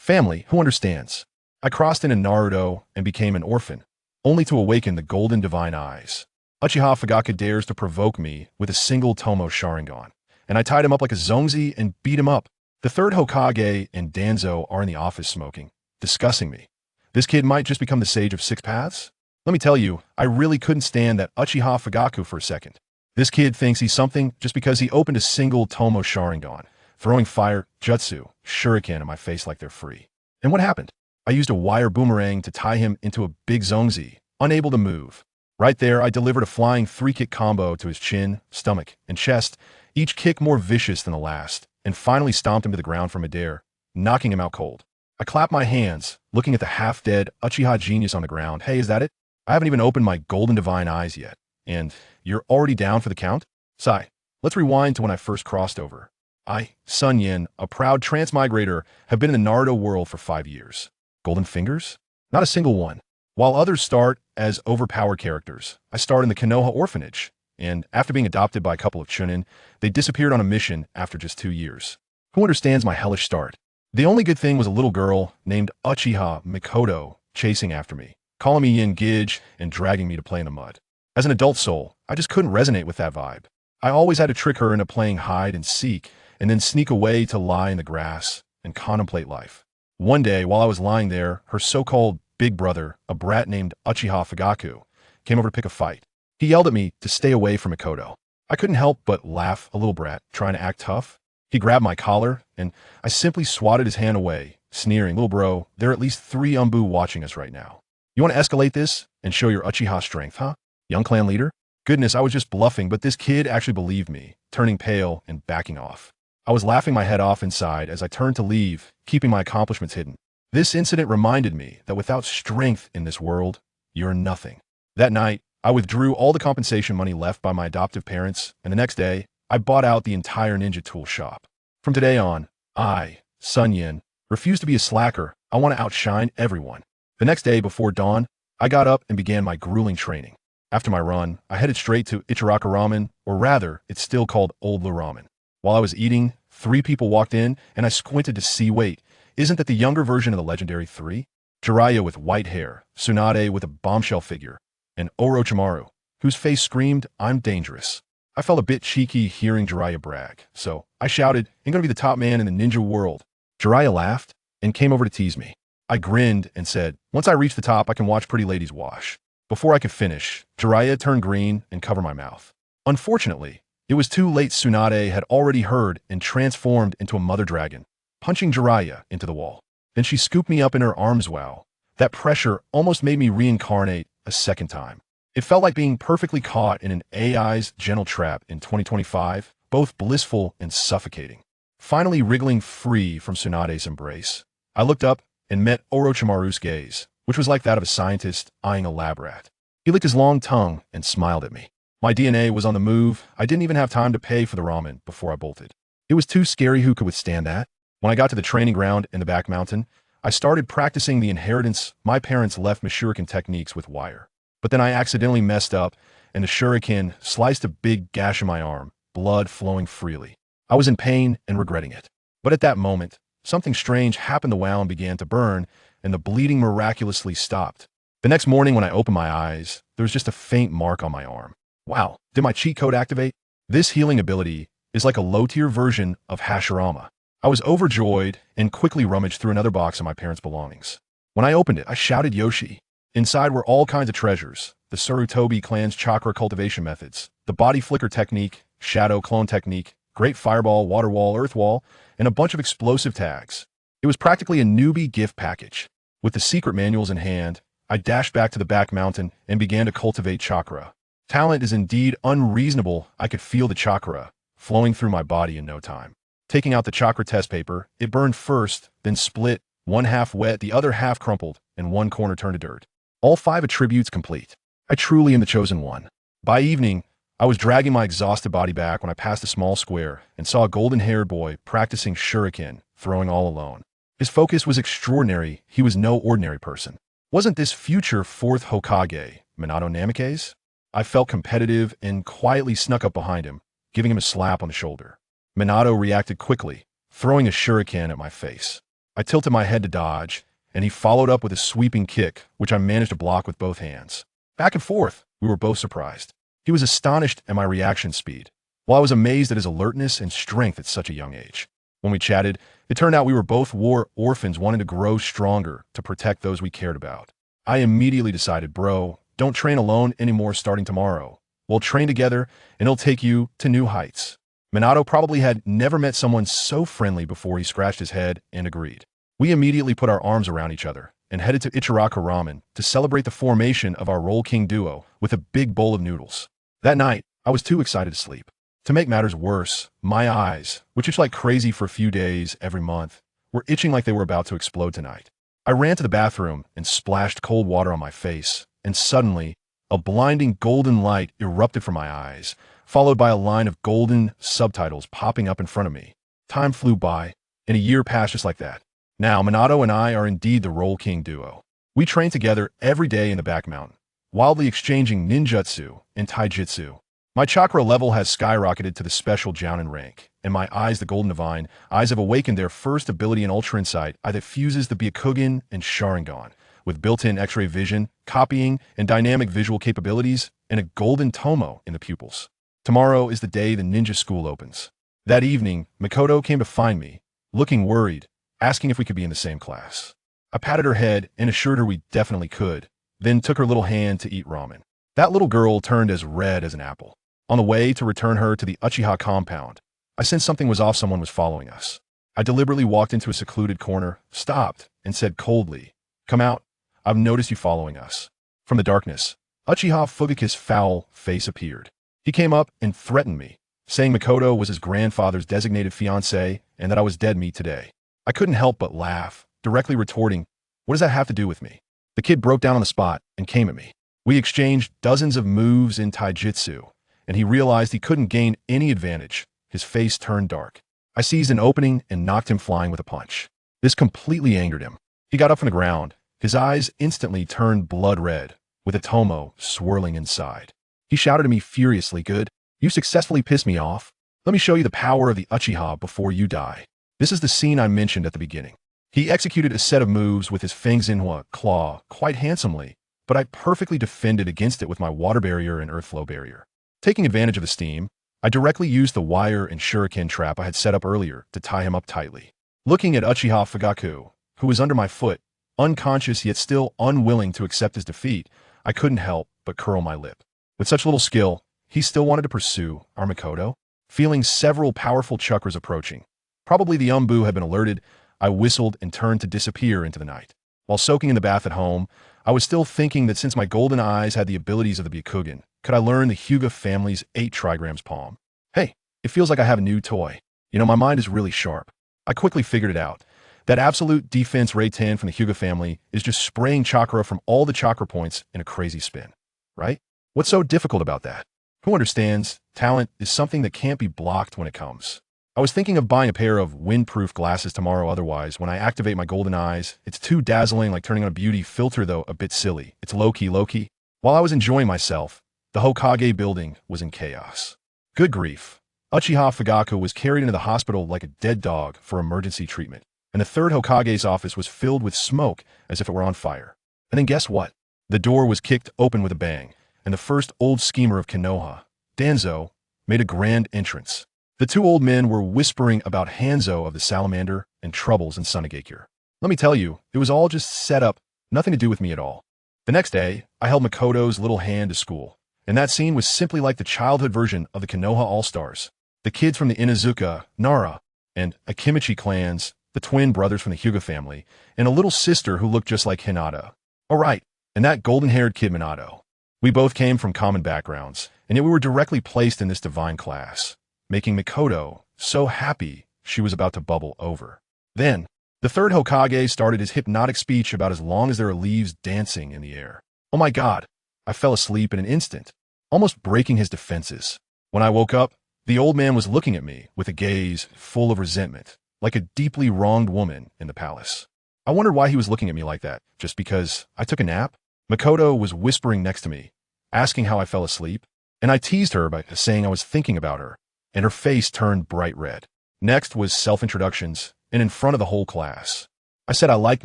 Family, who understands? I crossed into Naruto and became an orphan, only to awaken the golden divine eyes. Uchiha Fugaku dares to provoke me with a single Tomo Sharingan, and I tied him up like a zongzi and beat him up. The third Hokage and Danzo are in the office smoking, discussing me. This kid might just become the sage of six paths? Let me tell you, I really couldn't stand that Uchiha Fugaku for a second. This kid thinks he's something just because he opened a single Tomo Sharingan, throwing fire, jutsu, shuriken in my face like they're free. And what happened? I used a wire boomerang to tie him into a big zongzi, unable to move. Right there, I delivered a flying three-kick combo to his chin, stomach, and chest, each kick more vicious than the last, and finally stomped him to the ground from midair, knocking him out cold. I clapped my hands, looking at the half-dead Uchiha genius on the ground. Hey, is that it? I haven't even opened my golden divine eyes yet. And you're already down for the count? Sigh. Let's rewind to when I first crossed over. I, SunYan, a proud transmigrator, have been in the Naruto world for 5 years. Golden fingers? Not a single one. While others start as overpowered characters, I starred in the Konoha orphanage, and after being adopted by a couple of chunin, they disappeared on a mission after just 2 years. Who understands my hellish start? The only good thing was a little girl named Uchiha Mikoto chasing after me, calling me Yin Gij and dragging me to play in the mud. As an adult soul, I just couldn't resonate with that vibe. I always had to trick her into playing hide and seek, and then sneak away to lie in the grass and contemplate life. One day, while I was lying there, her so-called big brother, a brat named Uchiha Fugaku, came over to pick a fight. He yelled at me to stay away from Mikoto. I couldn't help but laugh, a little brat, trying to act tough. He grabbed my collar, and I simply swatted his hand away, sneering, "Little bro, there are at least 3 Umbu watching us right now. You want to escalate this and show your Uchiha strength, huh? Young clan leader?" Goodness, I was just bluffing, but this kid actually believed me, turning pale and backing off. I was laughing my head off inside as I turned to leave, keeping my accomplishments hidden. This incident reminded me that without strength in this world, you're nothing. That night, I withdrew all the compensation money left by my adoptive parents, and the next day, I bought out the entire ninja tool shop. From today on, I, SunYan, refuse to be a slacker. I want to outshine everyone. The next day before dawn, I got up and began my grueling training. After my run, I headed straight to Ichiraka Ramen, or rather, it's still called Old Blue Ramen. While I was eating, 3 people walked in, and I squinted to see, wait, isn't that the younger version of the legendary 3? Jiraiya with white hair, Tsunade with a bombshell figure, and Orochimaru, whose face screamed, "I'm dangerous." I felt a bit cheeky hearing Jiraiya brag, so I shouted, "I'm gonna be the top man in the ninja world." Jiraiya laughed and came over to tease me. I grinned and said, "Once I reach the top, I can watch pretty ladies wash." Before I could finish, Jiraiya turned green and covered my mouth. Unfortunately, it was too late. Tsunade had already heard and transformed into a mother dragon, punching Jiraiya into the wall. Then she scooped me up in her arms. Wow, that pressure almost made me reincarnate a second time. It felt like being perfectly caught in an AI's gentle trap in 2025, both blissful and suffocating. Finally wriggling free from Tsunade's embrace, I looked up and met Orochimaru's gaze, which was like that of a scientist eyeing a lab rat. He licked his long tongue and smiled at me. My DNA was on the move. I didn't even have time to pay for the ramen before I bolted. It was too scary. Who could withstand that? When I got to the training ground in the back mountain, I started practicing the inheritance my parents left me shuriken techniques with wire. But then I accidentally messed up, and the shuriken sliced a big gash in my arm, blood flowing freely. I was in pain and regretting it. But at that moment, something strange happened. The wound began to burn, and the bleeding miraculously stopped. The next morning when I opened my eyes, there was just a faint mark on my arm. Wow, did my cheat code activate? This healing ability is like a low-tier version of Hashirama. I was overjoyed and quickly rummaged through another box of my parents' belongings. When I opened it, I shouted Yoshi. Inside were all kinds of treasures: the Sarutobi clan's chakra cultivation methods, the body flicker technique, shadow clone technique, great fireball, water wall, earth wall, and a bunch of explosive tags. It was practically a newbie gift package. With the secret manuals in hand, I dashed back to the back mountain and began to cultivate chakra. Talent is indeed unreasonable. I could feel the chakra flowing through my body in no time. Taking out the chakra test paper, it burned first, then split, one half wet, the other half crumpled, and one corner turned to dirt. All 5 attributes complete. I truly am the chosen one. By evening, I was dragging my exhausted body back when I passed a small square and saw a golden-haired boy practicing shuriken, throwing all alone. His focus was extraordinary. He was no ordinary person. Wasn't this future 4th Hokage, Minato Namikaze? I felt competitive and quietly snuck up behind him, giving him a slap on the shoulder. Minato reacted quickly, throwing a shuriken at my face. I tilted my head to dodge, and he followed up with a sweeping kick, which I managed to block with both hands. Back and forth, we were both surprised. He was astonished at my reaction speed, while I was amazed at his alertness and strength at such a young age. When we chatted, it turned out we were both war orphans wanting to grow stronger to protect those we cared about. I immediately decided, bro, don't train alone anymore starting tomorrow. We'll train together, and it'll take you to new heights. Minato probably had never met someone so friendly before. He scratched his head and agreed. We immediately put our arms around each other and headed to Ichiraka Ramen to celebrate the formation of our Roll King duo with a big bowl of noodles. That night, I was too excited to sleep. To make matters worse, my eyes, which itch like crazy for a few days every month, were itching like they were about to explode tonight. I ran to the bathroom and splashed cold water on my face, and suddenly, a blinding golden light erupted from my eyes, followed by a line of golden subtitles popping up in front of me. Time flew by, and a year passed just like that. Now, Minato and I are indeed the Roll King duo. We train together every day in the back mountain, wildly exchanging ninjutsu and taijutsu. My chakra level has skyrocketed to the special Jounin rank, and my eyes, the Golden Divine, eyes have awakened their first ability in Ultra Insight, eye that fuses the Byakugan and Sharingan, with built-in X-ray vision, copying, and dynamic visual capabilities, and a golden tomo in the pupils. Tomorrow is the day the ninja school opens. That evening, Mikoto came to find me, looking worried, asking if we could be in the same class. I patted her head and assured her we definitely could, then took her little hand to eat ramen. That little girl turned as red as an apple. On the way to return her to the Uchiha compound, I sensed something was off. Someone was following us. I deliberately walked into a secluded corner, stopped, and said coldly, "Come out. I've noticed you following us." From the darkness, Uchiha Fugakuwith's foul face appeared. He came up and threatened me, saying Mikoto was his grandfather's designated fiancé and that I was dead meat today. I couldn't help but laugh, directly retorting, "What does that have to do with me?" The kid broke down on the spot and came at me. We exchanged dozens of moves in taijutsu, and he realized he couldn't gain any advantage. His face turned dark. I seized an opening and knocked him flying with a punch. This completely angered him. He got up from the ground. His eyes instantly turned blood red, with a tomo swirling inside. He shouted at me furiously, "Good. You successfully pissed me off. Let me show you the power of the Uchiha before you die." This is the scene I mentioned at the beginning. He executed a set of moves with his Fang Xinhua claw quite handsomely, but I perfectly defended against it with my water barrier and earth flow barrier. Taking advantage of the steam, I directly used the wire and shuriken trap I had set up earlier to tie him up tightly. Looking at Uchiha Fugaku, who was under my foot, unconscious yet still unwilling to accept his defeat, I couldn't help but curl my lip. With such little skill, he still wanted to pursue our Mikoto. Feeling several powerful chakras approaching, probably the Umbu had been alerted, I whistled and turned to disappear into the night. While soaking in the bath at home, I was still thinking that since my golden eyes had the abilities of the Byakugan, could I learn the Hyuga family's 8 trigrams palm? Hey, it feels like I have a new toy. You know, my mind is really sharp. I quickly figured it out. That absolute defense Ray 10 from the Hyuga family is just spraying chakra from all the chakra points in a crazy spin, right? What's so difficult about that? Who understands? Talent is something that can't be blocked when it comes. I was thinking of buying a pair of windproof glasses tomorrow. Otherwise, when I activate my golden eyes, it's too dazzling, like turning on a beauty filter, though a bit silly. It's low-key. While I was enjoying myself, the Hokage building was in chaos. Good grief. Uchiha Fugaku was carried into the hospital like a dead dog for emergency treatment, and the third Hokage's office was filled with smoke as if it were on fire. And then guess what? The door was kicked open with a bang, and the first old schemer of Konoha, Danzo, made a grand entrance. The 2 old men were whispering about Hanzo of the Salamander and troubles in Sunagakure. Let me tell you, it was all just set up, nothing to do with me at all. The next day, I held Makoto's little hand to school, and that scene was simply like the childhood version of the Konoha All-Stars. The kids from the Inuzuka, Nara, and Akimichi clans, the twin brothers from the Hyuga family, and a little sister who looked just like Hinata. Oh right, and that golden-haired kid Minato. We both came from common backgrounds, and yet we were directly placed in this divine class, making Mikoto so happy she was about to bubble over. Then, the third Hokage started his hypnotic speech about as long as there are leaves dancing in the air. Oh my god, I fell asleep in an instant, almost breaking his defenses. When I woke up, the old man was looking at me with a gaze full of resentment, like a deeply wronged woman in the palace. I wondered why he was looking at me like that, just because I took a nap? Mikoto was whispering next to me, asking how I fell asleep, and I teased her by saying I was thinking about her, and her face turned bright red. Next was self-introductions, and in front of the whole class. I said I liked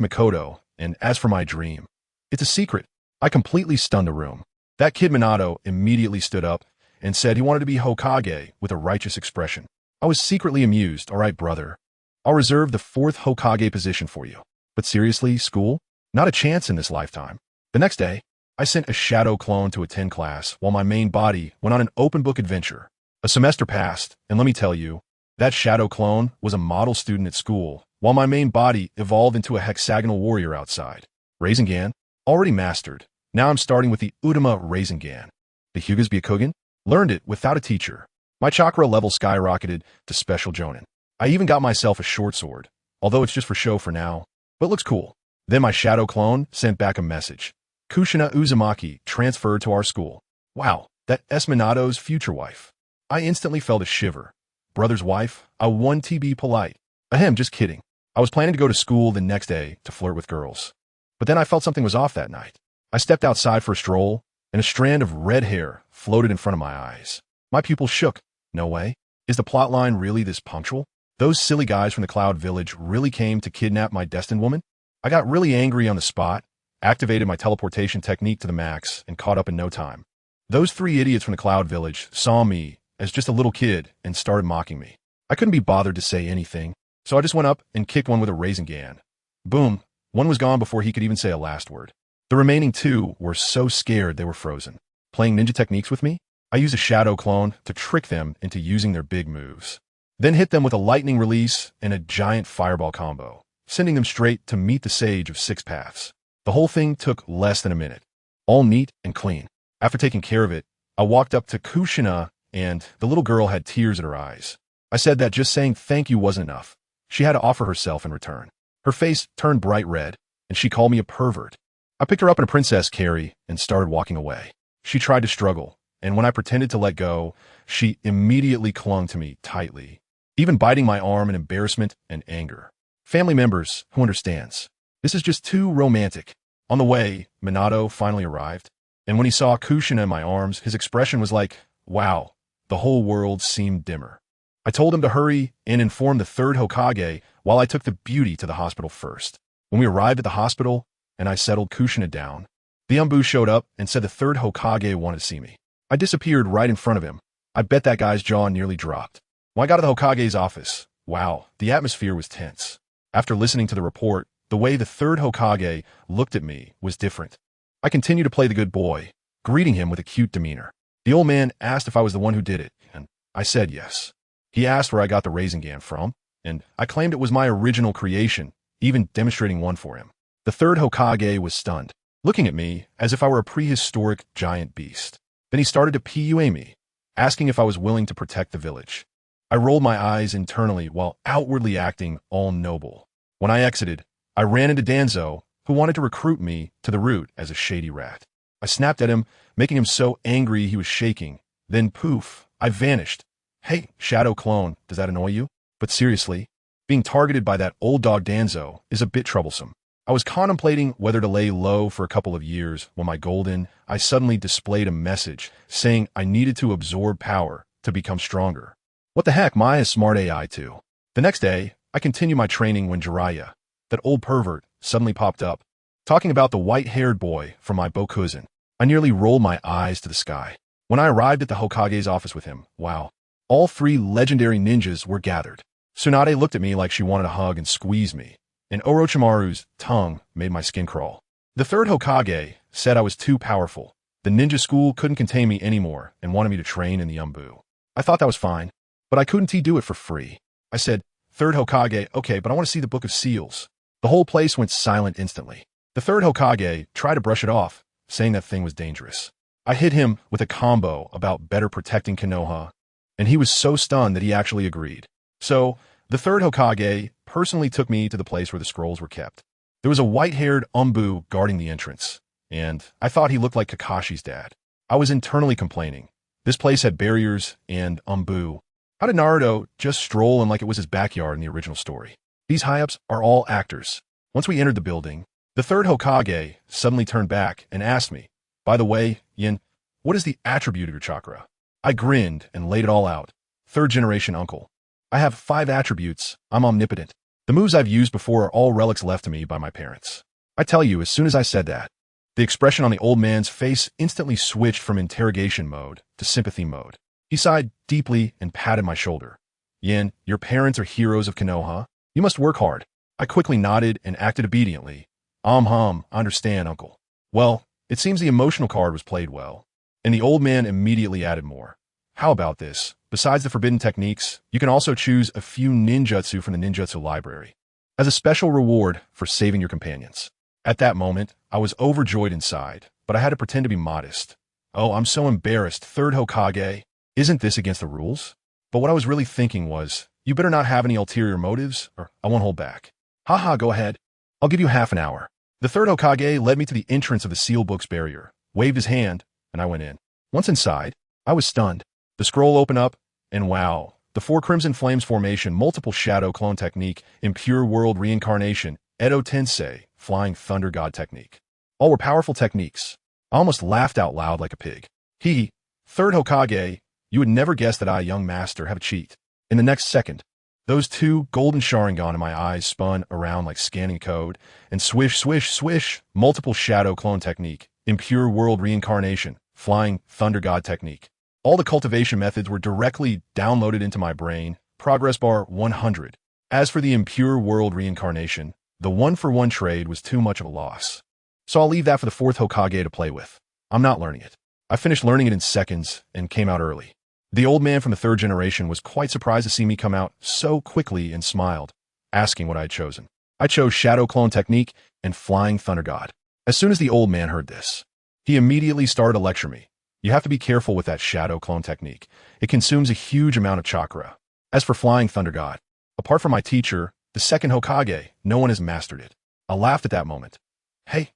Mikoto, and as for my dream, it's a secret. I completely stunned the room. That kid Minato immediately stood up and said he wanted to be Hokage with a righteous expression. I was secretly amused. All right, brother. I'll reserve the 4th Hokage position for you. But seriously, school? Not a chance in this lifetime. The next day, I sent a shadow clone to attend class while my main body went on an open book adventure. A semester passed, and let me tell you, that shadow clone was a model student at school, while my main body evolved into a hexagonal warrior outside. Rasengan, already mastered. Now I'm starting with the Utama Rasengan. The Hyugas Byakugan? Learned it without a teacher. My chakra level skyrocketed to special jonin. I even got myself a short sword, although it's just for show for now, but looks cool. Then my shadow clone sent back a message. Kushina Uzumaki transferred to our school. Wow, that Minato's future wife. I instantly felt a shiver. Brother's wife? I want to be polite. Ahem, just kidding. I was planning to go to school the next day to flirt with girls. But then I felt something was off that night. I stepped outside for a stroll, and a strand of red hair floated in front of my eyes. My pupils shook. No way. Is the plotline really this punctual? Those silly guys from the Cloud Village really came to kidnap my destined woman? I got really angry on the spot, activated my teleportation technique to the max, and caught up in no time. Those 3 idiots from the Cloud Village saw me as just a little kid and started mocking me. I couldn't be bothered to say anything, so I just went up and kicked one with a Rasengan. Boom, one was gone before he could even say a last word. The remaining 2 were so scared they were frozen. Playing ninja techniques with me? I used a shadow clone to trick them into using their big moves. Then hit them with a lightning release and a giant fireball combo, sending them straight to meet the Sage of 6 Paths. The whole thing took less than a minute, all neat and clean. After taking care of it, I walked up to Kushina, and the little girl had tears in her eyes. I said that just saying thank you wasn't enough. She had to offer herself in return. Her face turned bright red, and she called me a pervert. I picked her up in a princess carry and started walking away. She tried to struggle, and when I pretended to let go, she immediately clung to me tightly, even biting my arm in embarrassment and anger. Family members, who understands? This is just too romantic. On the way, Minato finally arrived, and when he saw Kushina in my arms, his expression was like, wow, the whole world seemed dimmer. I told him to hurry and inform the 3rd Hokage while I took the beauty to the hospital first. When we arrived at the hospital and I settled Kushina down, the Umbu showed up and said the 3rd Hokage wanted to see me. I disappeared right in front of him. I bet that guy's jaw nearly dropped. When I got to the Hokage's office, wow, the atmosphere was tense. After listening to the report, the way the 3rd Hokage looked at me was different. I continued to play the good boy, greeting him with a cute demeanor. The old man asked if I was the one who did it, and I said yes. He asked where I got the Rasengan from, and I claimed it was my original creation, even demonstrating one for him. The 3rd Hokage was stunned, looking at me as if I were a prehistoric giant beast. Then he started to PUA me, asking if I was willing to protect the village. I rolled my eyes internally while outwardly acting all noble. When I exited, I ran into Danzo, who wanted to recruit me to the route as a shady rat. I snapped at him, making him so angry he was shaking. Then poof, I vanished. Hey, shadow clone, does that annoy you? But seriously, being targeted by that old dog Danzo is a bit troublesome. I was contemplating whether to lay low for a couple of years when I suddenly displayed a message saying I needed to absorb power to become stronger. What the heck, my smart AI too. The next day, I continued my training when Jiraiya, that old pervert, suddenly popped up, talking about the white-haired boy from my Bokuzen. I nearly rolled my eyes to the sky. When I arrived at the Hokage's office with him, wow, all 3 legendary ninjas were gathered. Tsunade looked at me like she wanted a hug and squeezed me, and Orochimaru's tongue made my skin crawl. The 3rd Hokage said I was too powerful. The ninja school couldn't contain me anymore and wanted me to train in the Umbu. I thought that was fine, but I couldn't do it for free. I said, 3rd Hokage, okay, but I want to see the Book of Seals. The whole place went silent instantly. The 3rd Hokage tried to brush it off, saying that thing was dangerous. I hit him with a combo about better protecting Konoha, and he was so stunned that he actually agreed. So, the 3rd Hokage personally took me to the place where the scrolls were kept. There was a white-haired Umbu guarding the entrance, and I thought he looked like Kakashi's dad. I was internally complaining. This place had barriers and Umbu. How did Naruto just stroll in like it was his backyard in the original story? These high-ups are all actors. Once we entered the building, the 3rd Hokage suddenly turned back and asked me, by the way, Yin, what is the attribute of your chakra? I grinned and laid it all out. 3rd generation uncle. I have 5 attributes. I'm omnipotent. The moves I've used before are all relics left to me by my parents. I tell you, as soon as I said that, the expression on the old man's face instantly switched from interrogation mode to sympathy mode. He sighed deeply and patted my shoulder. Yen, your parents are heroes of Konoha. You must work hard. I quickly nodded and acted obediently. I understand, uncle. Well, it seems the emotional card was played well. And the old man immediately added more. How about this? Besides the forbidden techniques, you can also choose a few ninjutsu from the ninjutsu library as a special reward for saving your companions. At that moment, I was overjoyed inside, but I had to pretend to be modest. Oh, I'm so embarrassed, third Hokage. Isn't this against the rules? But what I was really thinking was, you better not have any ulterior motives, or I won't hold back. Haha, go ahead. I'll give you half an hour. The third Hokage led me to the entrance of the seal book's barrier, waved his hand, and I went in. Once inside, I was stunned. The scroll opened up, and wow, the 4 Crimson Flames formation, multiple shadow clone technique, impure world reincarnation, Edo Tensei, flying thunder god technique. All were powerful techniques. I almost laughed out loud like a pig. Third Hokage, you would never guess that I, young master, have a cheat. In the next second, those 2 golden Sharingan in my eyes spun around like scanning code, and swish, swish, swish, multiple shadow clone technique, impure world reincarnation, flying thunder god technique. All the cultivation methods were directly downloaded into my brain, progress bar 100. As for the impure world reincarnation, the 1-for-1 trade was too much of a loss. So I'll leave that for the 4th Hokage to play with. I'm not learning it. I finished learning it in seconds and came out early. The old man from the 3rd generation was quite surprised to see me come out so quickly and smiled, asking what I had chosen. I chose Shadow Clone Technique and Flying Thunder God. As soon as the old man heard this, he immediately started to lecture me. You have to be careful with that Shadow Clone Technique. It consumes a huge amount of chakra. As for Flying Thunder God, apart from my teacher, the 2nd Hokage, no one has mastered it. I laughed at that moment. Hey,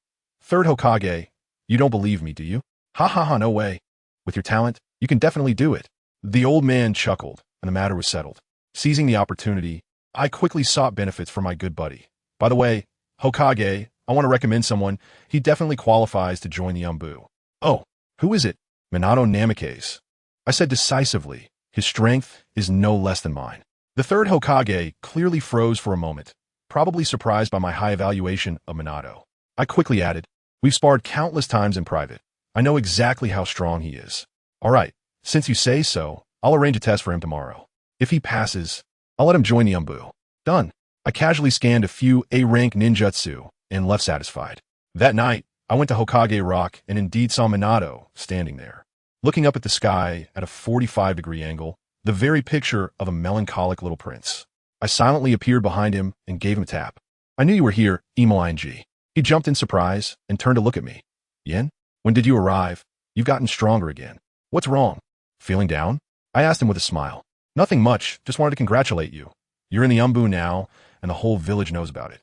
3rd Hokage, you don't believe me, do you? Ha, no way. With your talent, you can definitely do it. The old man chuckled, and the matter was settled. Seizing the opportunity, I quickly sought benefits for my good buddy. By the way, Hokage, I want to recommend someone. He definitely qualifies to join the Umbu. Oh, who is it? Minato Namikaze. I said decisively, his strength is no less than mine. The 3rd Hokage clearly froze for a moment, probably surprised by my high evaluation of Minato. I quickly added, we've sparred countless times in private. I know exactly how strong he is. All right, since you say so, I'll arrange a test for him tomorrow. If he passes, I'll let him join the Umbu. Done. I casually scanned a few A-rank ninjutsu and left satisfied. That night, I went to Hokage Rock and indeed saw Minato standing there, looking up at the sky at a 45-degree angle, the very picture of a melancholic little prince. I silently appeared behind him and gave him a tap. I knew you were here, Emo-ing. He jumped in surprise and turned to look at me. Yen, when did you arrive? You've gotten stronger again. What's wrong? Feeling down? I asked him with a smile. Nothing much, just wanted to congratulate you. You're in the Umbu now, and the whole village knows about it.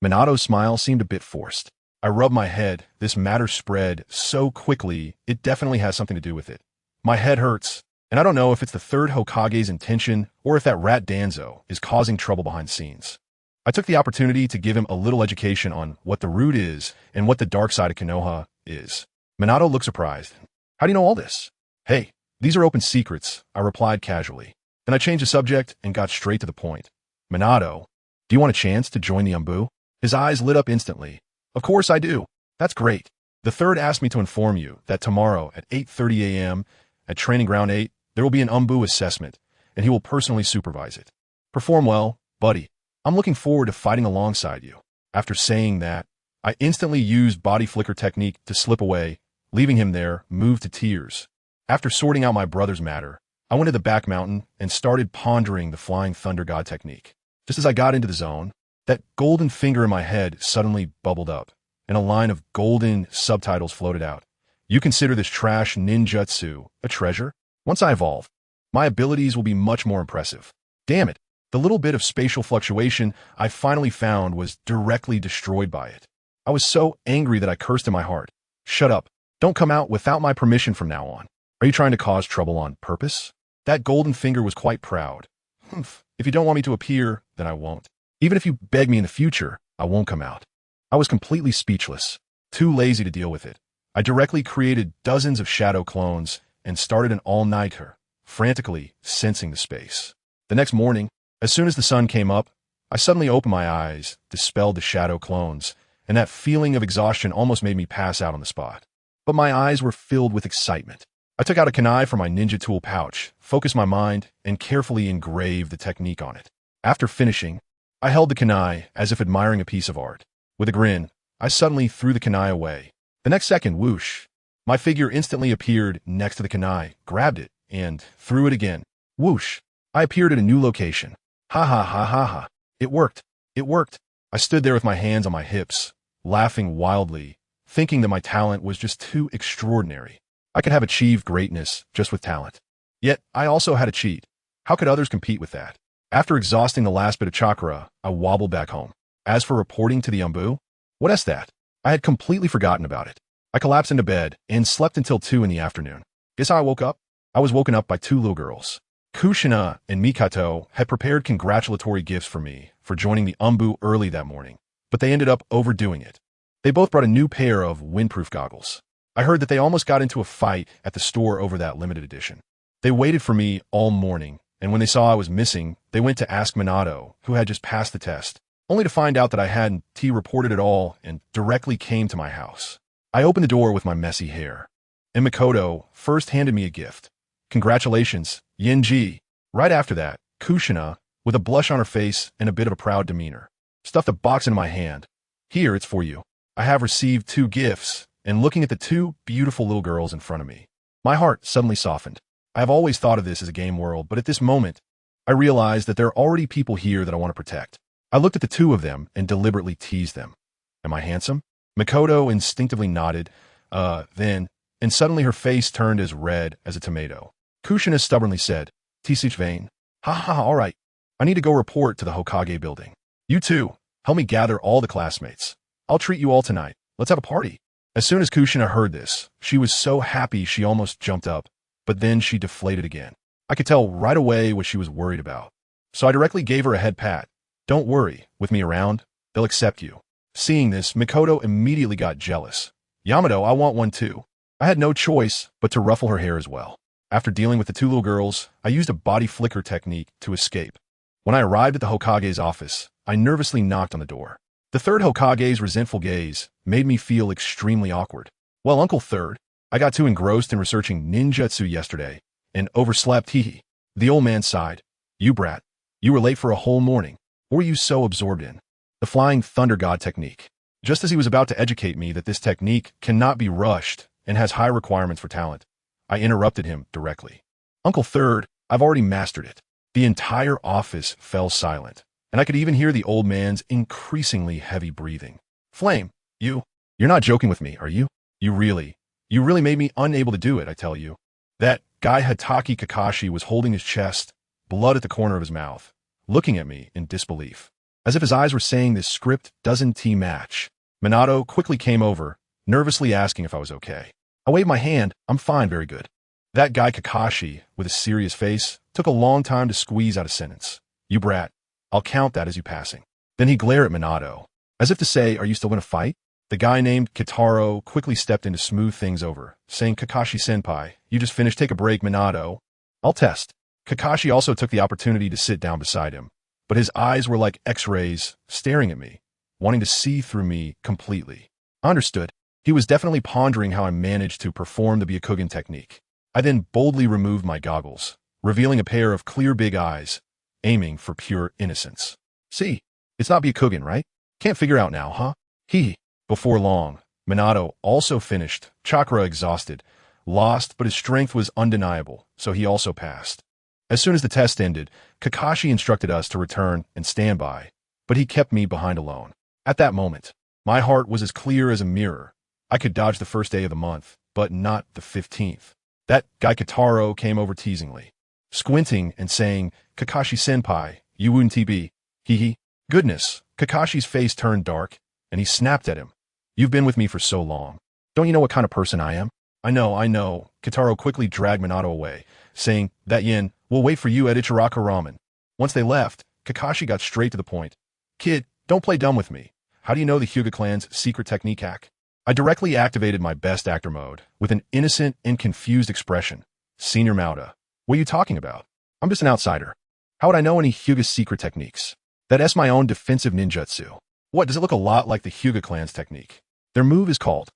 Minato's smile seemed a bit forced. I rubbed my head. This matter spread so quickly, it definitely has something to do with it. My head hurts, and I don't know if it's the 3rd Hokage's intention or if that rat Danzo is causing trouble behind the scenes. I took the opportunity to give him a little education on what the root is and what the dark side of Konoha is. Minato looked surprised. How do you know all this? Hey, these are open secrets, I replied casually. Then I changed the subject and got straight to the point. Minato, do you want a chance to join the Umbu? His eyes lit up instantly. Of course I do. That's great. The 3rd asked me to inform you that tomorrow at 8:30 a.m. at Training Ground 8, there will be an Umbu assessment, and he will personally supervise it. Perform well, buddy. I'm looking forward to fighting alongside you. After saying that, I instantly used body flicker technique to slip away, leaving him there, moved to tears. After sorting out my brother's matter, I went to the back mountain and started pondering the Flying Thunder God technique. Just as I got into the zone, that golden finger in my head suddenly bubbled up, and a line of golden subtitles floated out. You consider this trash ninjutsu a treasure? Once I evolve, my abilities will be much more impressive. Damn it, the little bit of spatial fluctuation I finally found was directly destroyed by it. I was so angry that I cursed in my heart. Shut up. Don't come out without my permission from now on. Are you trying to cause trouble on purpose? That golden finger was quite proud. If you don't want me to appear, then I won't. Even if you beg me in the future, I won't come out. I was completely speechless, too lazy to deal with it. I directly created dozens of shadow clones and started an all-nighter, frantically sensing the space. The next morning, as soon as the sun came up, I suddenly opened my eyes, dispelled the shadow clones, and that feeling of exhaustion almost made me pass out on the spot. But my eyes were filled with excitement. I took out a kunai from my ninja tool pouch, focused my mind, and carefully engraved the technique on it. After finishing, I held the kunai as if admiring a piece of art. With a grin, I suddenly threw the kunai away. The next second, whoosh, my figure instantly appeared next to the kunai, grabbed it, and threw it again. Whoosh, I appeared at a new location. Ha ha ha ha ha. It worked. It worked. I stood there with my hands on my hips, laughing wildly, thinking that my talent was just too extraordinary. I could have achieved greatness just with talent. Yet, I also had a cheat. How could others compete with that? After exhausting the last bit of chakra, I wobbled back home. As for reporting to the Umbu, what is that? I had completely forgotten about it. I collapsed into bed and slept until 2 in the afternoon. Guess how I woke up? I was woken up by 2 little girls. Kushina and Mikato had prepared congratulatory gifts for me for joining the Umbu early that morning, but they ended up overdoing it. They both brought a new pair of windproof goggles. I heard that they almost got into a fight at the store over that limited edition. They waited for me all morning, and when they saw I was missing, they went to ask Minato, who had just passed the test, only to find out that I hadn't reported at all and directly came to my house. I opened the door with my messy hair, and Mikoto first handed me a gift. Congratulations, Yinji. Right after that, Kushina, with a blush on her face and a bit of a proud demeanor, stuffed a box into my hand. Here, it's for you. I have received 2 gifts, and looking at the 2 beautiful little girls in front of me, my heart suddenly softened. I have always thought of this as a game world, but at this moment, I realized that there are already people here that I want to protect. I looked at the 2 of them and deliberately teased them. Am I handsome? Mikoto instinctively nodded, then, and suddenly her face turned as red as a tomato. Kushina stubbornly said, T6 vain. Ha ha, all right. I need to go report to the Hokage building. You too. Help me gather all the classmates. I'll treat you all tonight. Let's have a party. As soon as Kushina heard this, she was so happy she almost jumped up, but then she deflated again. I could tell right away what she was worried about. So I directly gave her a head pat. Don't worry, with me around, they'll accept you. Seeing this, Mikoto immediately got jealous. Yamato, I want one too. I had no choice but to ruffle her hair as well. After dealing with the 2 little girls, I used a body flicker technique to escape. When I arrived at the Hokage's office, I nervously knocked on the door. The 3rd Hokage's resentful gaze made me feel extremely awkward. Well, Uncle 3rd, I got too engrossed in researching ninjutsu yesterday and overslept. He. The old man sighed. You brat. You were late for a whole morning. What were you so absorbed in? The flying thunder god technique. Just as he was about to educate me that this technique cannot be rushed and has high requirements for talent, I interrupted him directly. Uncle 3rd, I've already mastered it. The entire office fell silent, and I could even hear the old man's increasingly heavy breathing. Flame, you're not joking with me, are you? You really made me unable to do it, I tell you. That guy Hatake Kakashi was holding his chest, blood at the corner of his mouth, looking at me in disbelief, as if his eyes were saying this script doesn't match. Minato quickly came over, nervously asking if I was okay. I waved my hand. I'm fine, very good. That guy Kakashi, with a serious face, took a long time to squeeze out a sentence. You brat, I'll count that as you passing. Then he glared at Minato, as if to say, are you still going to fight? The guy named Kitaro quickly stepped in to smooth things over, saying, Kakashi-senpai, you just finished, take a break, Minato. I'll test. Kakashi also took the opportunity to sit down beside him, but his eyes were like X-rays, staring at me, wanting to see through me completely. I understood. He was definitely pondering how I managed to perform the Byakugan technique. I then boldly removed my goggles, revealing a pair of clear big eyes, aiming for pure innocence. See, it's not Byakugan, right? Can't figure out now, huh? He. Before long, Minato also finished, chakra exhausted, lost, but his strength was undeniable, so he also passed. As soon as the test ended, Kakashi instructed us to return and stand by, but he kept me behind alone. At that moment, my heart was as clear as a mirror. I could dodge the first day of the month, but not the 15th. That guy Kitaro came over teasingly, squinting and saying, Kakashi-senpai, you wouldn't be. Hee. Goodness, Kakashi's face turned dark, and he snapped at him. You've been with me for so long. Don't you know what kind of person I am? I know. Kitaro quickly dragged Minato away, saying, that yen, we'll wait for you at Ichiraka Ramen. Once they left, Kakashi got straight to the point. Kid, don't play dumb with me. How do you know the Hyuga clan's secret technique hack? I directly activated my best actor mode with an innocent and confused expression. Senior Mauda, what are you talking about? I'm just an outsider. How would I know any Hyuga secret techniques? That's my own defensive ninjutsu. What, does it look a lot like the Hyuga clan's technique? Their move is called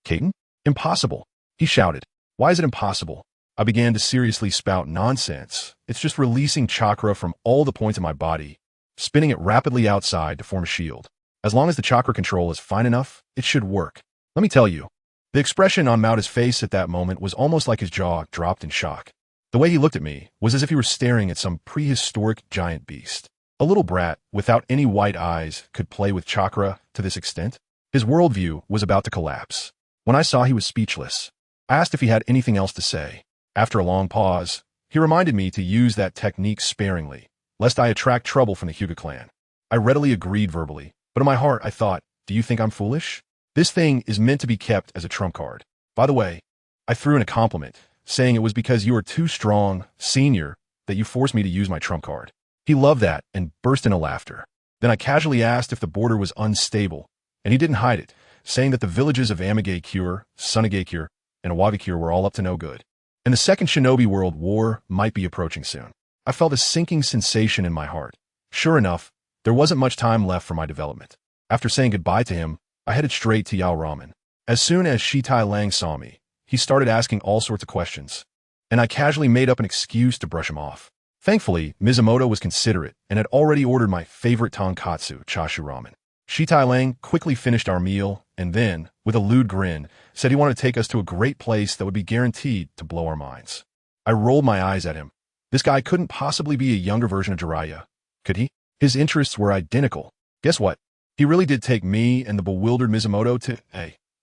Kaiten? Impossible, he shouted. Why is it impossible? I began to seriously spout nonsense. It's just releasing chakra from all the points in my body, spinning it rapidly outside to form a shield. As long as the chakra control is fine enough, it should work. Let me tell you. The expression on Maoda's face at that moment was almost like his jaw dropped in shock. The way he looked at me was as if he were staring at some prehistoric giant beast. A little brat without any white eyes could play with chakra to this extent. His worldview was about to collapse. When I saw he was speechless, I asked if he had anything else to say. After a long pause, he reminded me to use that technique sparingly, lest I attract trouble from the Hyuga clan. I readily agreed verbally, but in my heart I thought, do you think I'm foolish? This thing is meant to be kept as a trump card. By the way, I threw in a compliment, saying it was because you are too strong, senior, that you forced me to use my trump card. He loved that and burst into laughter. Then I casually asked if the border was unstable, and he didn't hide it, saying that the villages of Amigakure, Sunagakure, and Awabikure were all up to no good, and the Second Shinobi World War might be approaching soon. I felt a sinking sensation in my heart. Sure enough, there wasn't much time left for my development. After saying goodbye to him, I headed straight to Yao Ramen. As soon as Shitai Lang saw me, he started asking all sorts of questions, and I casually made up an excuse to brush him off. Thankfully, Mizumoto was considerate and had already ordered my favorite tonkatsu, chashu ramen. Shitai Lang quickly finished our meal and then, with a lewd grin, said he wanted to take us to a great place that would be guaranteed to blow our minds. I rolled my eyes at him. This guy couldn't possibly be a younger version of Jiraiya, could he? His interests were identical. Guess what? He really did take me and the bewildered Mizumoto to,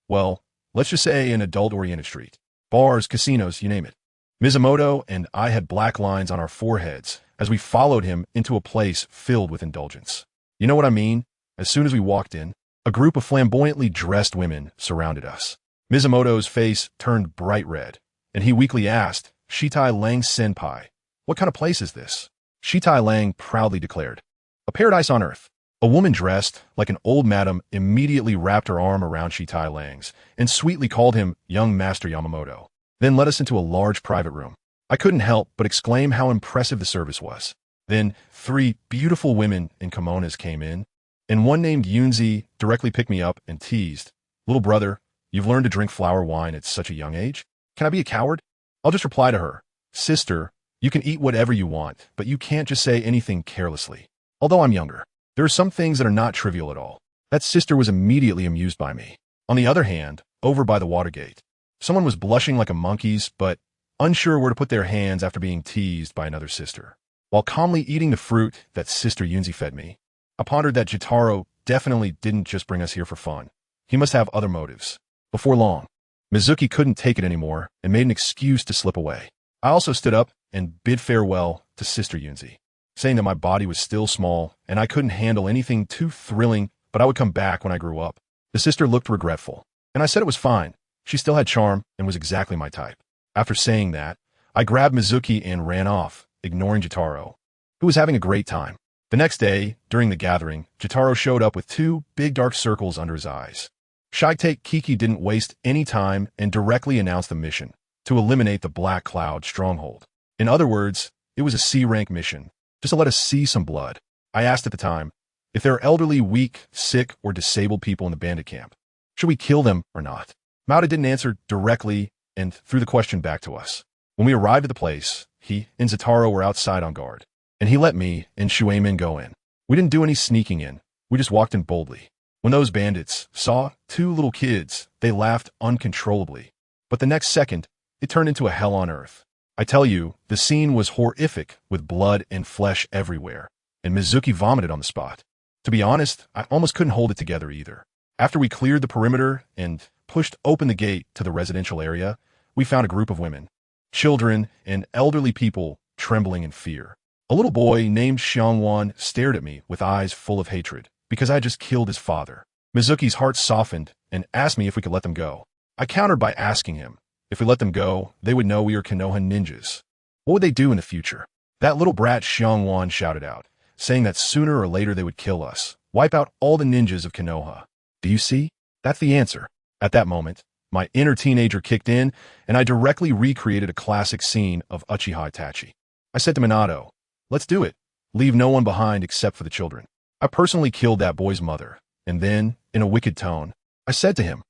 well, let's just say an adult-oriented street. Bars, casinos, you name it. Mizumoto and I had black lines on our foreheads as we followed him into a place filled with indulgence. You know what I mean? As soon as we walked in, a group of flamboyantly dressed women surrounded us. Mizumoto's face turned bright red, and he weakly asked, Shitai Lang Senpai, what kind of place is this? Shitai Lang proudly declared, a paradise on earth. A woman dressed like an old madam immediately wrapped her arm around Shitai Lang's and sweetly called him young Master Yamamoto, then led us into a large private room. I couldn't help but exclaim how impressive the service was. Then 3 beautiful women in kimonos came in, and one named Yunzi directly picked me up and teased, little brother, you've learned to drink flower wine at such a young age? Can I be a coward? I'll just reply to her, sister, you can eat whatever you want, but you can't just say anything carelessly. Although I'm younger, there are some things that are not trivial at all. That sister was immediately amused by me. On the other hand, over by the Watergate, someone was blushing like a monkey's, but unsure where to put their hands after being teased by another sister. While calmly eating the fruit that Sister Yunzi fed me, I pondered that Jotaro definitely didn't just bring us here for fun. He must have other motives. Before long, Mizuki couldn't take it anymore and made an excuse to slip away. I also stood up and bid farewell to Sister Yunzi, saying that my body was still small and I couldn't handle anything too thrilling, but I would come back when I grew up. The sister looked regretful, and I said it was fine. She still had charm and was exactly my type. After saying that, I grabbed Mizuki and ran off, ignoring Jotaro, who was having a great time. The next day, during the gathering, Jotaro showed up with 2 big dark circles under his eyes. Shite Kiki didn't waste any time and directly announced the mission, to eliminate the Black Cloud stronghold. In other words, it was a C-rank mission, just to let us see some blood. I asked at the time, if there are elderly, weak, sick, or disabled people in the bandit camp, should we kill them or not? Maoda didn't answer directly and threw the question back to us. When we arrived at the place, he and Zataro were outside on guard, and he let me and Shueimin go in. We didn't do any sneaking in, we just walked in boldly. When those bandits saw 2 little kids, they laughed uncontrollably. But the next second, it turned into a hell on earth. I tell you, the scene was horrific with blood and flesh everywhere, and Mizuki vomited on the spot. To be honest, I almost couldn't hold it together either. After we cleared the perimeter and pushed open the gate to the residential area, we found a group of women, children, and elderly people trembling in fear. A little boy named Xiangwan stared at me with eyes full of hatred because I had just killed his father. Mizuki's heart softened and asked me if we could let them go. I countered by asking him, if we let them go, they would know we are Konoha ninjas. What would they do in the future? That little brat Xiangwan shouted out, saying that sooner or later they would kill us, wipe out all the ninjas of Konoha. Do you see? That's the answer. At that moment, my inner teenager kicked in, and I directly recreated a classic scene of Uchiha Itachi. I said to Minato, let's do it. Leave no one behind except for the children. I personally killed that boy's mother, and then, in a wicked tone, I said to him,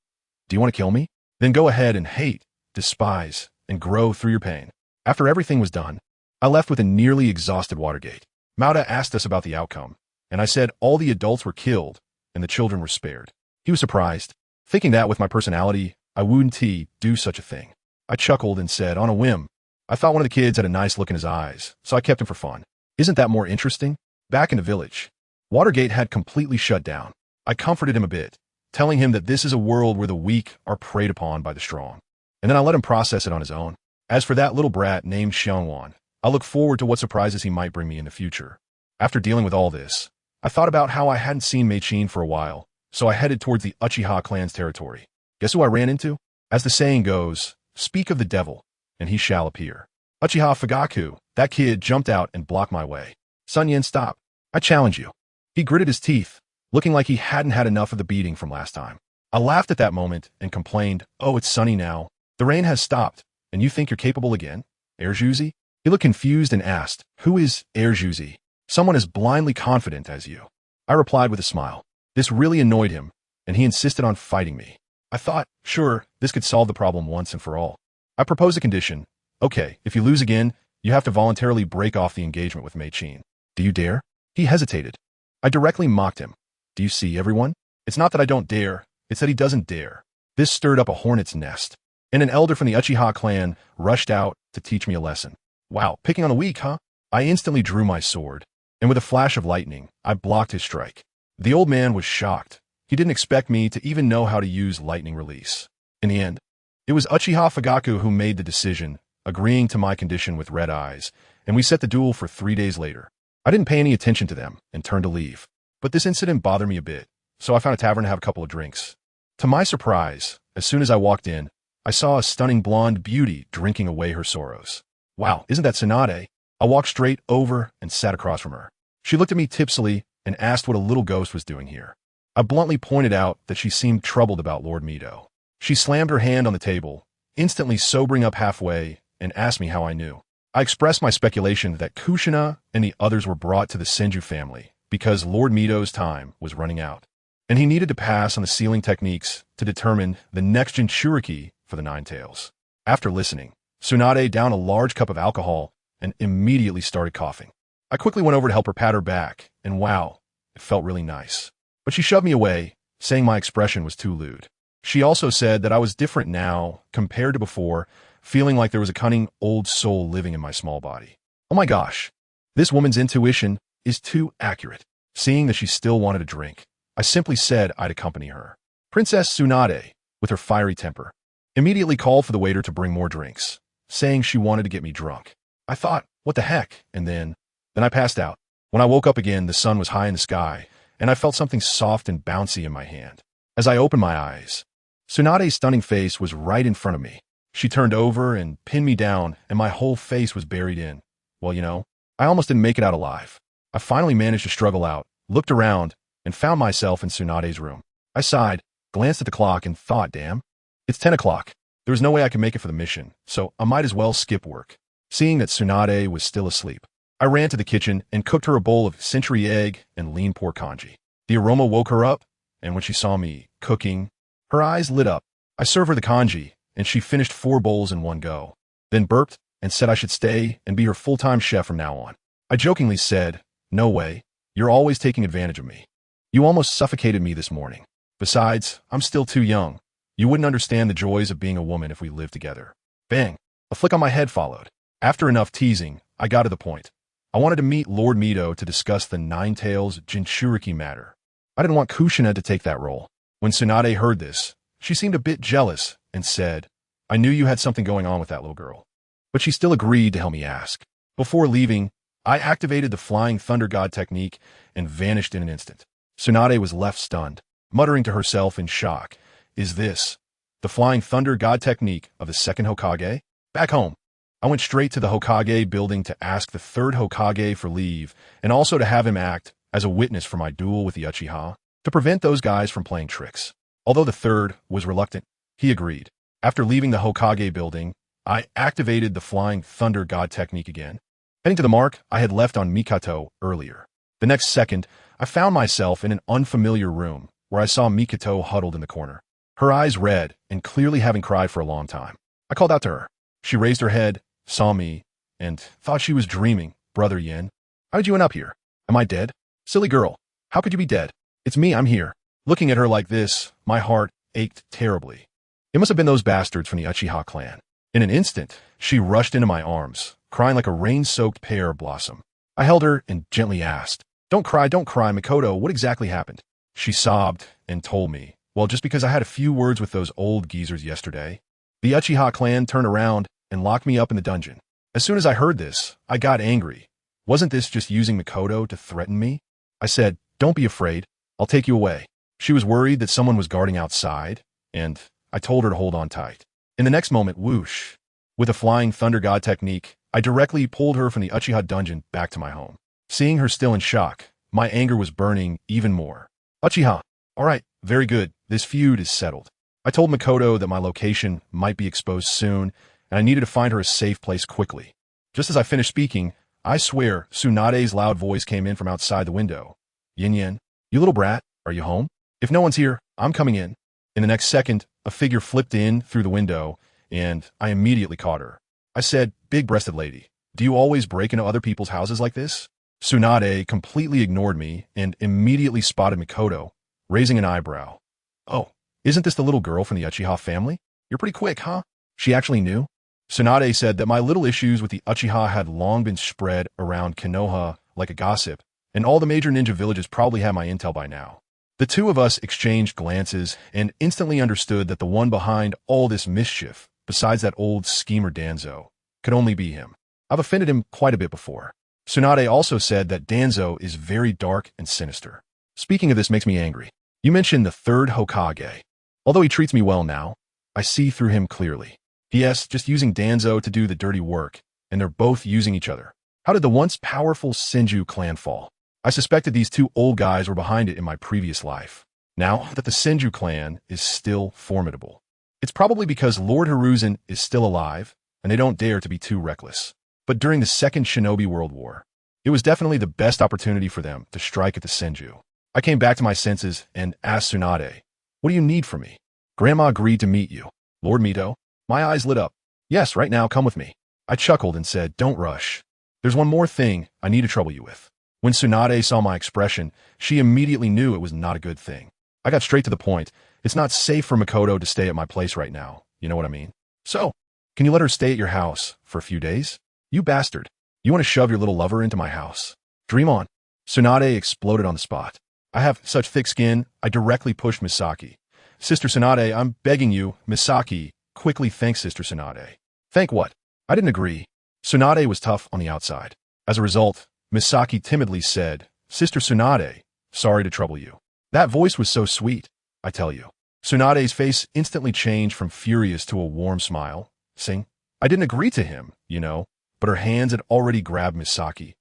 "Do you want to kill me? Then go ahead and hate, despise, and grow through your pain." After everything was done, I left with a nearly exhausted Watergate. Mauda asked us about the outcome, and I said all the adults were killed and the children were spared. He was surprised, thinking that with my personality, I wouldn't do such a thing. I chuckled and said, on a whim, I thought one of the kids had a nice look in his eyes, so I kept him for fun. Isn't that more interesting? Back in the village, Watergate had completely shut down. I comforted him a bit, telling him that this is a world where the weak are preyed upon by the strong. And then I let him process it on his own. As for that little brat named SunYan, I look forward to what surprises he might bring me in the future. After dealing with all this, I thought about how I hadn't seen Mei-chin for a while, so I headed towards the Uchiha clan's territory. Guess who I ran into? As the saying goes, speak of the devil, and he shall appear. Uchiha Fugakuwith, that kid jumped out and blocked my way. SunYan, stop. I challenge you. He gritted his teeth, looking like he hadn't had enough of the beating from last time. I laughed at that moment and complained, oh, it's sunny now. The rain has stopped, and you think you're capable again? Erjuzi? He looked confused and asked, who is Erjuzi? Someone as blindly confident as you. I replied with a smile. This really annoyed him, and he insisted on fighting me. I thought, sure, this could solve the problem once and for all. I proposed a condition. Okay, if you lose again, you have to voluntarily break off the engagement with Mei-chin. Do you dare? He hesitated. I directly mocked him. Do you see, everyone? It's not that I don't dare, it's that he doesn't dare. This stirred up a hornet's nest, and an elder from the Uchiha clan rushed out to teach me a lesson. Wow, picking on the weak, huh? I instantly drew my sword, and with a flash of lightning, I blocked his strike. The old man was shocked. He didn't expect me to even know how to use lightning release. In the end, it was Uchiha Fugakuwith who made the decision, agreeing to my condition with red eyes, and we set the duel for 3 days later. I didn't pay any attention to them and turned to leave. But this incident bothered me a bit, so I found a tavern to have a couple of drinks. To my surprise, as soon as I walked in, I saw a stunning blonde beauty drinking away her sorrows. Wow, isn't that Tsunade? I walked straight over and sat across from her. She looked at me tipsily and asked what a little ghost was doing here. I bluntly pointed out that she seemed troubled about Lord Mito. She slammed her hand on the table, instantly sobering up halfway, and asked me how I knew. I expressed my speculation that Kushina and the others were brought to the Senju family because Lord Mito's time was running out, and he needed to pass on the sealing techniques to determine the next-gen Shuriken for the Nine Tails. After listening, Tsunade downed a large cup of alcohol and immediately started coughing. I quickly went over to help her pat her back, and wow, it felt really nice. But she shoved me away, saying my expression was too lewd. She also said that I was different now compared to before, feeling like there was a cunning old soul living in my small body. Oh my gosh, this woman's intuition is too accurate. Seeing that she still wanted a drink, I simply said I'd accompany her. Princess Tsunade, with her fiery temper, immediately called for the waiter to bring more drinks, saying she wanted to get me drunk. I thought, what the heck, and then I passed out. When I woke up again, the sun was high in the sky, and I felt something soft and bouncy in my hand. As I opened my eyes, Tsunade's stunning face was right in front of me. She turned over and pinned me down, and my whole face was buried in. Well, you know, I almost didn't make it out alive. I finally managed to struggle out, looked around, and found myself in Tsunade's room. I sighed, glanced at the clock, and thought, damn, it's 10 o'clock. There was no way I could make it for the mission, so I might as well skip work. Seeing that Tsunade was still asleep, I ran to the kitchen and cooked her a bowl of century egg and lean pork congee. The aroma woke her up, and when she saw me cooking, her eyes lit up. I served her the congee, and she finished 4 bowls in one go, then burped and said I should stay and be her full-time chef from now on. I jokingly said, no way, you're always taking advantage of me. You almost suffocated me this morning. Besides, I'm still too young. You wouldn't understand the joys of being a woman if we lived together. Bang! A flick on my head followed. After enough teasing, I got to the point. I wanted to meet Lord Mito to discuss the Nine Tails Jinchuriki matter. I didn't want Kushina to take that role. When Tsunade heard this, she seemed a bit jealous and said, I knew you had something going on with that little girl. But she still agreed to help me ask. Before leaving, I activated the Flying Thunder God technique and vanished in an instant. Tsunade was left stunned, muttering to herself in shock, is this the Flying Thunder God technique of the second Hokage? Back home, I went straight to the Hokage building to ask the third Hokage for leave and also to have him act as a witness for my duel with the Uchiha to prevent those guys from playing tricks. Although the third was reluctant, he agreed. After leaving the Hokage building, I activated the Flying Thunder God technique again, heading to the mark I had left on Mikoto earlier. The next second, I found myself in an unfamiliar room where I saw Mikoto huddled in the corner, her eyes red and clearly having cried for a long time. I called out to her. She raised her head, saw me, and thought she was dreaming. Brother Yin, how did you end up here? Am I dead? Silly girl, how could you be dead? It's me, I'm here. Looking at her like this, my heart ached terribly. It must have been those bastards from the Uchiha clan. In an instant, she rushed into my arms, crying like a rain-soaked pear blossom. I held her and gently asked, don't cry, Mikoto, what exactly happened? She sobbed and told me, well, just because I had a few words with those old geezers yesterday. The Uchiha clan turned around and locked me up in the dungeon. As soon as I heard this, I got angry. Wasn't this just using Mikoto to threaten me? I said, don't be afraid. I'll take you away. She was worried that someone was guarding outside, and I told her to hold on tight. In the next moment, whoosh. With a flying thunder god technique, I directly pulled her from the Uchiha dungeon back to my home. Seeing her still in shock, my anger was burning even more. Uchiha, all right, very good. This feud is settled. I told Mikoto that my location might be exposed soon, and I needed to find her a safe place quickly. Just as I finished speaking, I swear Tsunade's loud voice came in from outside the window. Yin, you little brat, are you home? If no one's here, I'm coming in. In the next second, a figure flipped in through the window, and I immediately caught her. I said, big-breasted lady, do you always break into other people's houses like this? Tsunade completely ignored me and immediately spotted Mikoto, raising an eyebrow. Oh, isn't this the little girl from the Uchiha family? You're pretty quick, huh? She actually knew? Tsunade said that my little issues with the Uchiha had long been spread around Konoha like a gossip, and all the major ninja villages probably had my intel by now. The two of us exchanged glances and instantly understood that the one behind all this mischief, besides that old schemer Danzo, could only be him. I've offended him quite a bit before. Tsunade also said that Danzo is very dark and sinister. Speaking of this makes me angry. You mentioned the third Hokage. Although he treats me well now, I see through him clearly. Yes, just using Danzo to do the dirty work, and they're both using each other. How did the once powerful Senju clan fall? I suspected these two old guys were behind it in my previous life. Now that the Senju clan is still formidable, it's probably because Lord Hiruzen is still alive, and they don't dare to be too reckless. But during the Second Shinobi World War, it was definitely the best opportunity for them to strike at the Senju. I came back to my senses and asked Tsunade, what do you need from me? Grandma agreed to meet you. Lord Mito? My eyes lit up. Yes, right now, come with me. I chuckled and said, don't rush. There's one more thing I need to trouble you with. When Tsunade saw my expression, she immediately knew it was not a good thing. I got straight to the point. It's not safe for Mikoto to stay at my place right now. You know what I mean? So, can you let her stay at your house for a few days? You bastard. You want to shove your little lover into my house? Dream on. Tsunade exploded on the spot. I have such thick skin, I directly pushed Misaki. Sister Tsunade, I'm begging you. Misaki quickly thanked Sister Tsunade. Thank what? I didn't agree. Tsunade was tough on the outside. As a result, Misaki timidly said, Sister Tsunade, sorry to trouble you. That voice was so sweet, I tell you. Tsunade's face instantly changed from furious to a warm smile, saying, I didn't agree to him, you know, but her hands had already grabbed Misaki.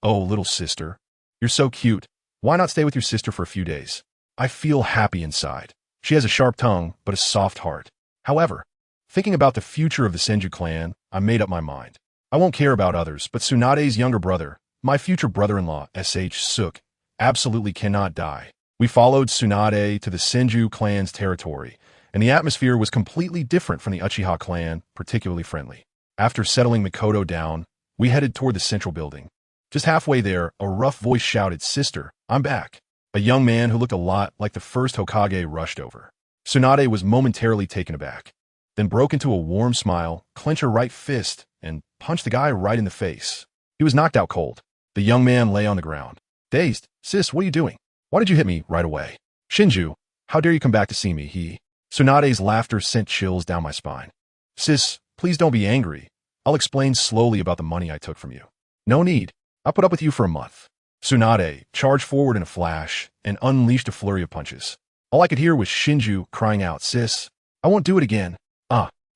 Oh, little sister, you're so cute. Why not stay with your sister for a few days? I feel happy inside. She has a sharp tongue, but a soft heart. However, thinking about the future of the Senju clan, I made up my mind. I won't care about others, but Tsunade's younger brother, my future brother-in-law, Suk, absolutely cannot die. We followed Tsunade to the Senju clan's territory, and the atmosphere was completely different from the Uchiha clan, particularly friendly. After settling Mikoto down, we headed toward the central building. Just halfway there, a rough voice shouted, Sister, I'm back. A young man who looked a lot like the first Hokage rushed over. Tsunade was momentarily taken aback, then broke into a warm smile, clenched her right fist, and punched the guy right in the face. He was knocked out cold. The young man lay on the ground. Dazed, Sis, what are you doing? Why did you hit me right away? Shinju, how dare you come back to see me, Tsunade's laughter sent chills down my spine. Sis, please don't be angry. I'll explain slowly about the money I took from you. No need. I'll put up with you for a month. Tsunade charged forward in a flash and unleashed a flurry of punches. All I could hear was Shinju crying out, Sis, I won't do it again.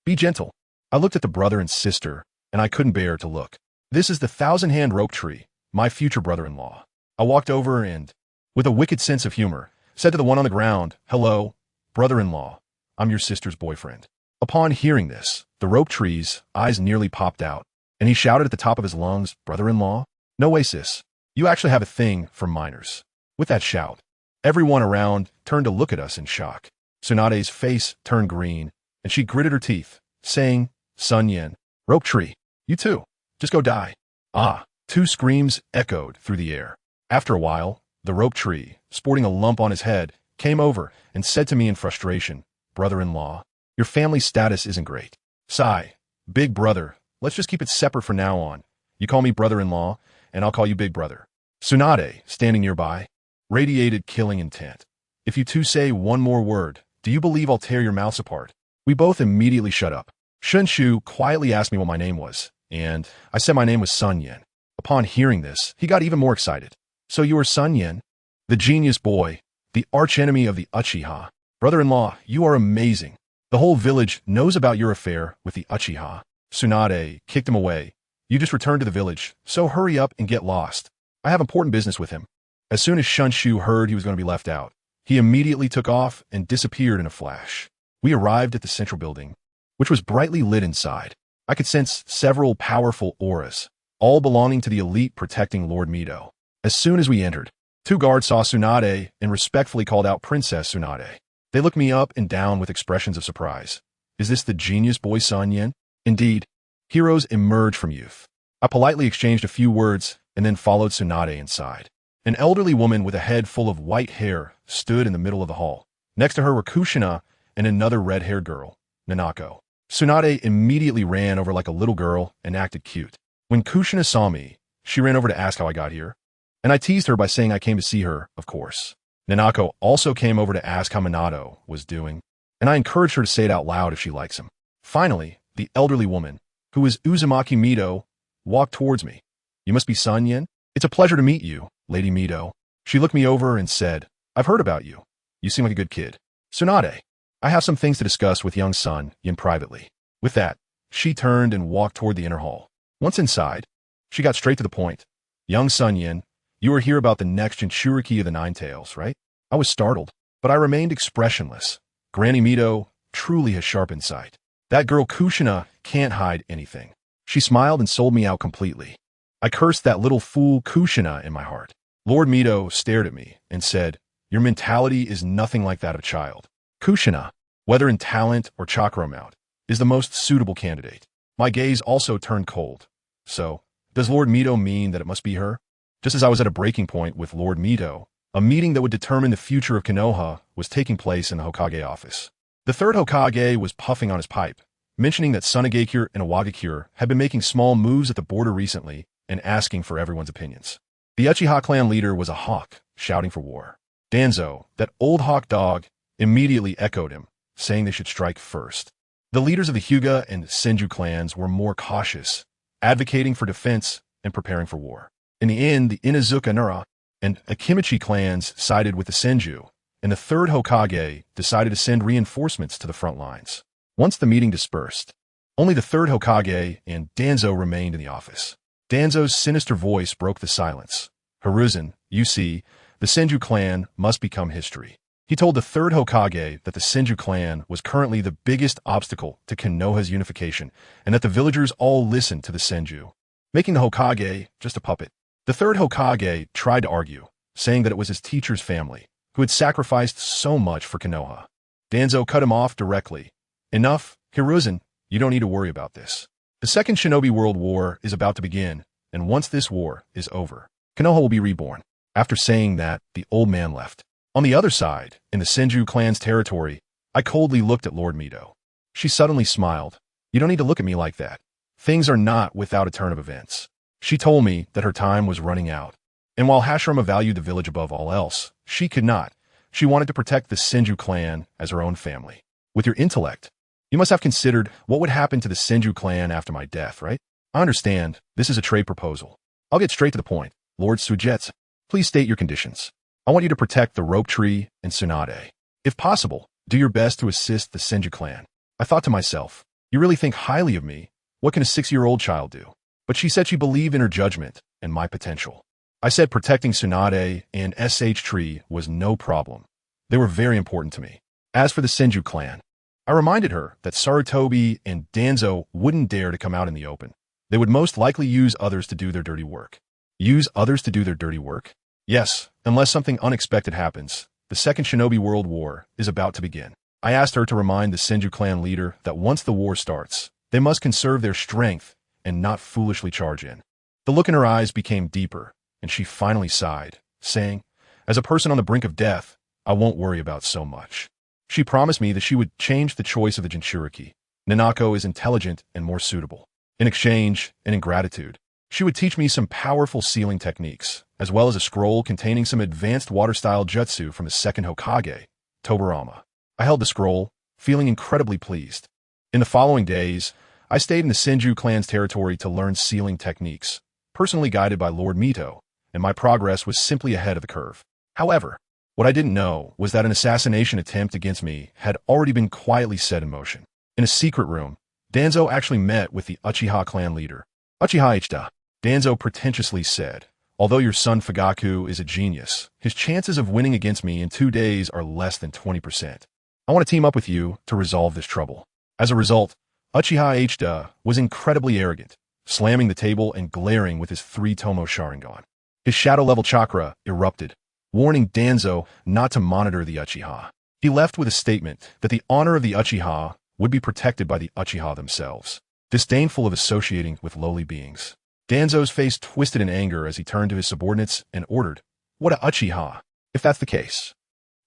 Be gentle. I looked at the brother and sister, and I couldn't bear to look. This is the thousand-hand rope tree, my future brother-in-law. I walked over and, with a wicked sense of humor, said to the one on the ground, Hello, brother-in-law. I'm your sister's boyfriend. Upon hearing this, the rope tree's eyes nearly popped out. And he shouted at the top of his lungs, "Brother-in-law? No way, sis. You actually have a thing for minors." With that shout, everyone around turned to look at us in shock. Tsunade's face turned green, and she gritted her teeth, saying, "SunYan, rope tree, you too. Just go die." Ah, two screams echoed through the air. After a while, the rope tree, sporting a lump on his head, came over and said to me in frustration, "Brother-in-law, your family status isn't great. Sigh, big brother, let's just keep it separate from now on. You call me brother-in-law, and I'll call you big brother." Tsunade, standing nearby, radiated killing intent. "If you two say one more word, do you believe I'll tear your mouths apart?" We both immediately shut up. Shunshu quietly asked me what my name was, and I said my name was SunYan. Upon hearing this, he got even more excited. "So you are SunYan, the genius boy, the archenemy of the Uchiha. Brother-in-law, you are amazing. The whole village knows about your affair with the Uchiha." Tsunade kicked him away. "You just returned to the village, so hurry up and get lost. I have important business with him." As soon as Shunshu heard he was going to be left out, he immediately took off and disappeared in a flash. We arrived at the central building, which was brightly lit inside. I could sense several powerful auras, all belonging to the elite protecting Lord Mido. As soon as we entered, two guards saw Tsunade and respectfully called out Princess Tsunade. They looked me up and down with expressions of surprise. "Is this the genius boy SunYan?" Indeed, heroes emerge from youth. I politely exchanged a few words and then followed Tsunade inside. An elderly woman with a head full of white hair stood in the middle of the hall. Next to her were Kushina and another red-haired girl, Nanako. Tsunade immediately ran over like a little girl and acted cute. When Kushina saw me, she ran over to ask how I got here, and I teased her by saying I came to see her, of course. Nanako also came over to ask how Minato was doing, and I encouraged her to say it out loud if she likes him. Finally, the elderly woman, who is Uzumaki Mido, walked towards me. "You must be SunYan? It's a pleasure to meet you, Lady Mido." She looked me over and said, "I've heard about you. You seem like a good kid. Tsunade, I have some things to discuss with young SunYan privately." With that, she turned and walked toward the inner hall. Once inside, she got straight to the point. "Young SunYan, you are here about the next Jinchuriki of the Nine Tails, right?" I was startled, but I remained expressionless. Granny Mido truly has sharp insight. That girl Kushina can't hide anything. She smiled and sold me out completely. I cursed that little fool Kushina in my heart. Lord Mido stared at me and said, "Your mentality is nothing like that of a child. Kushina, whether in talent or chakra amount, is the most suitable candidate." My gaze also turned cold. So, does Lord Mido mean that it must be her? Just as I was at a breaking point with Lord Mido, a meeting that would determine the future of Konoha was taking place in the Hokage office. The third Hokage was puffing on his pipe, mentioning that Sunagakure and Awagakure had been making small moves at the border recently and asking for everyone's opinions. The Uchiha clan leader was a hawk, shouting for war. Danzo, that old hawk dog, immediately echoed him, saying they should strike first. The leaders of the Hyuga and Senju clans were more cautious, advocating for defense and preparing for war. In the end, the Inazuka Nara and Akimichi clans sided with the Senju, and the third Hokage decided to send reinforcements to the front lines. Once the meeting dispersed, only the third Hokage and Danzo remained in the office. Danzo's sinister voice broke the silence. "Hiruzen, you see, the Senju clan must become history." He told the third Hokage that the Senju clan was currently the biggest obstacle to Konoha's unification, and that the villagers all listened to the Senju, making the Hokage just a puppet. The third Hokage tried to argue, saying that it was his teacher's family, who had sacrificed so much for Konoha. Danzo cut him off directly. "Enough, Hiruzen, you don't need to worry about this. The Second Shinobi World War is about to begin, and once this war is over, Konoha will be reborn." After saying that, the old man left. On the other side, in the Senju clan's territory, I coldly looked at Lord Mido. She suddenly smiled. "You don't need to look at me like that. Things are not without a turn of events." She told me that her time was running out, and while Hashirama valued the village above all else, she could not. She wanted to protect the Senju clan as her own family. "With your intellect, you must have considered what would happen to the Senju clan after my death, right? I understand, this is a trade proposal. I'll get straight to the point. Lord Sujetsu, please state your conditions. I want you to protect the rope tree and Tsunade. If possible, do your best to assist the Senju clan." I thought to myself, you really think highly of me? What can a 6-year-old child do? But she said she believed in her judgment and my potential. I said protecting Tsunade and SH Tree was no problem. They were very important to me. As for the Senju clan, I reminded her that Sarutobi and Danzo wouldn't dare to come out in the open. They would most likely use others to do their dirty work. Use others to do their dirty work? Yes, unless something unexpected happens. The Second Shinobi World War is about to begin. I asked her to remind the Senju clan leader that once the war starts, they must conserve their strength and not foolishly charge in. The look in her eyes became deeper, and she finally sighed, saying, "As a person on the brink of death, I won't worry about so much." She promised me that she would change the choice of the Jinchuriki. Nanako is intelligent and more suitable. In exchange, and in gratitude, she would teach me some powerful sealing techniques, as well as a scroll containing some advanced water-style jutsu from the second Hokage, Tobarama. I held the scroll, feeling incredibly pleased. In the following days, I stayed in the Senju clan's territory to learn sealing techniques, personally guided by Lord Mito, and my progress was simply ahead of the curve. However, what I didn't know was that an assassination attempt against me had already been quietly set in motion. In a secret room, Danzo actually met with the Uchiha clan leader. "Uchiha-Hida," Danzo pretentiously said, "although your son Fugaku is a genius, his chances of winning against me in 2 days are less than 20%. I want to team up with you to resolve this trouble." As a result, Uchiha-Hida was incredibly arrogant, slamming the table and glaring with his 3-tomo Sharingan. His shadow-level chakra erupted, warning Danzo not to monitor the Uchiha. He left with a statement that the honor of the Uchiha would be protected by the Uchiha themselves, disdainful of associating with lowly beings. Danzo's face twisted in anger as he turned to his subordinates and ordered, "What a Uchiha! If that's the case,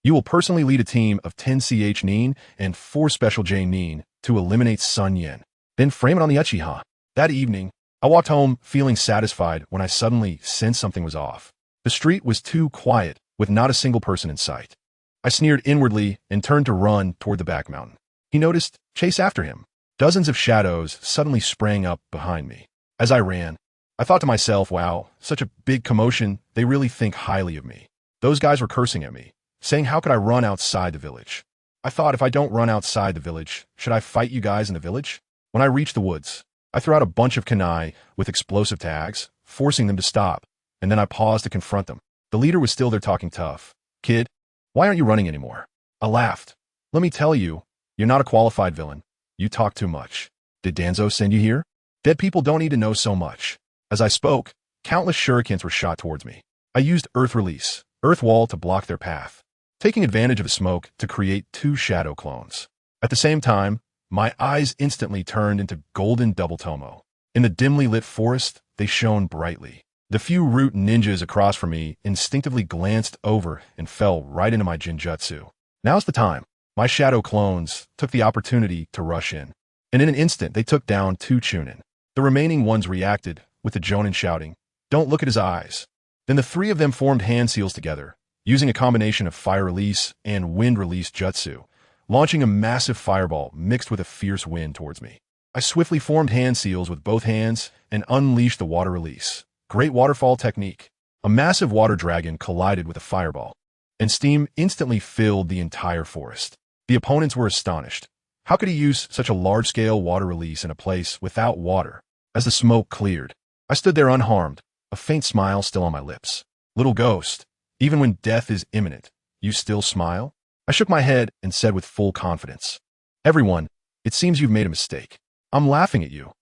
you will personally lead a team of 10 CH Nin and 4 Special J Nin to eliminate SunYan, then frame it on the Uchiha." That evening, I walked home feeling satisfied when I suddenly sensed something was off. The street was too quiet, with not a single person in sight. I sneered inwardly and turned to run toward the back mountain. He noticed, chase after him. Dozens of shadows suddenly sprang up behind me. As I ran, I thought to myself, wow, such a big commotion, they really think highly of me. Those guys were cursing at me, saying how could I run outside the village. I thought if I don't run outside the village, should I fight you guys in the village? When I reached the woods, I threw out a bunch of kunai with explosive tags, forcing them to stop, and then I paused to confront them. The leader was still there talking tough. "Kid, why aren't you running anymore?" I laughed. "Let me tell you, you're not a qualified villain. You talk too much. Did Danzo send you here? Dead people don't need to know so much." As I spoke, countless shurikens were shot towards me. I used Earth Release, Earth Wall to block their path, taking advantage of the smoke to create 2 shadow clones. At the same time, my eyes instantly turned into golden double tomo. In the dimly lit forest, they shone brightly. The few root ninjas across from me instinctively glanced over and fell right into my jinjutsu. Now's the time. My shadow clones took the opportunity to rush in, and in an instant they took down 2 chunin. The remaining ones reacted, with the jonin shouting, "Don't look at his eyes." Then the 3 of them formed hand seals together, using a combination of fire release and wind release jutsu, launching a massive fireball mixed with a fierce wind towards me. I swiftly formed hand seals with both hands and unleashed the water release. Great waterfall technique. A massive water dragon collided with a fireball, and steam instantly filled the entire forest. The opponents were astonished. How could he use such a large-scale water release in a place without water? As the smoke cleared, I stood there unharmed, a faint smile still on my lips. "Little ghost, even when death is imminent, you still smile?" I shook my head and said with full confidence, "Everyone, it seems you've made a mistake. I'm laughing at you.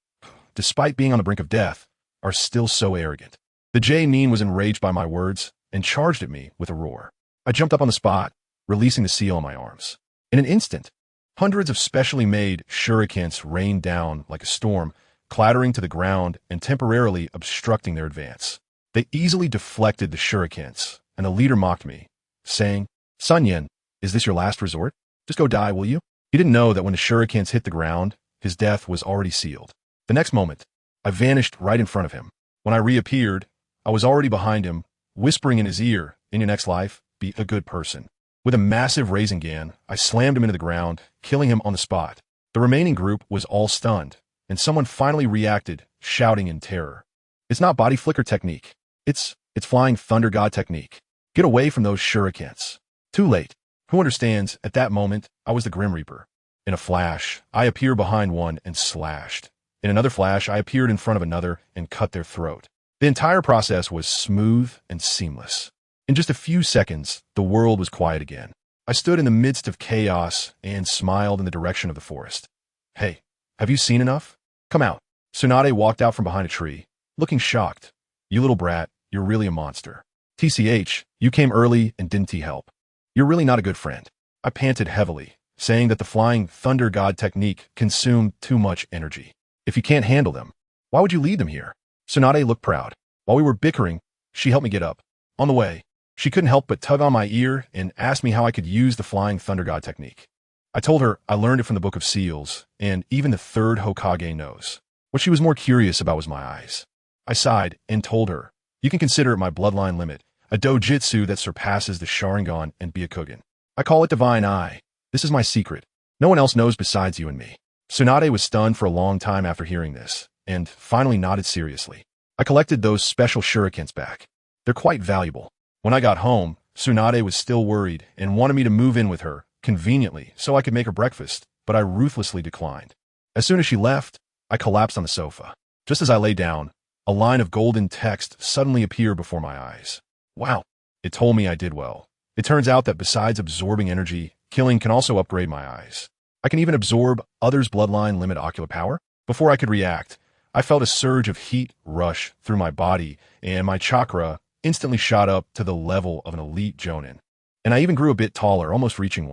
Despite being on the brink of death, are still so arrogant." The J-Nin was enraged by my words and charged at me with a roar. I jumped up on the spot, releasing the seal on my arms. In an instant, hundreds of specially made shurikens rained down like a storm, clattering to the ground and temporarily obstructing their advance. They easily deflected the shurikens, and the leader mocked me, saying, "SunYan, is this your last resort? Just go die, will you?" He didn't know that when the shurikens hit the ground, his death was already sealed. The next moment, I vanished right in front of him. When I reappeared, I was already behind him, whispering in his ear, "In your next life, be a good person." With a massive Rasengan, I slammed him into the ground, killing him on the spot. The remaining group was all stunned, and someone finally reacted, shouting in terror, "It's not body flicker technique. It's flying thunder god technique. Get away from those shurikens." Too late. Who understands, at that moment, I was the Grim Reaper. In a flash, I appeared behind one and slashed. In another flash, I appeared in front of another and cut their throat. The entire process was smooth and seamless. In just a few seconds, the world was quiet again. I stood in the midst of chaos and smiled in the direction of the forest. "Hey, have you seen enough? Come out. Tsunade walked out from behind a tree, looking shocked. You little brat, you're really a monster. TCH, you came early and didn't help. You're really not a good friend. I panted heavily, saying that the flying thunder god technique consumed too much energy. If you can't handle them, why would you lead them here? Tsunade looked proud. While we were bickering, she helped me get up. On the way, she couldn't help but tug on my ear and ask me how I could use the flying thunder god technique. I told her I learned it from the Book of Seals, and even the third Hokage knows. What she was more curious about was my eyes. I sighed and told her, you can consider it my bloodline limit, a dojutsu that surpasses the Sharingan and Byakugan. I call it Divine Eye. This is my secret. No one else knows besides you and me. Tsunade was stunned for a long time after hearing this, and finally nodded seriously. I collected those special shurikens back. They're quite valuable. When I got home, Tsunade was still worried and wanted me to move in with her, conveniently, so I could make her breakfast, but I ruthlessly declined. As soon as she left, I collapsed on the sofa. Just as I lay down, a line of golden text suddenly appeared before my eyes. Wow, it told me I did well. It turns out that besides absorbing energy, killing can also upgrade my eyes. I can even absorb others' bloodline limit ocular power. Before I could react, I felt a surge of heat rush through my body, and my chakra instantly shot up to the level of an elite Jonin. And I even grew a bit taller, almost reaching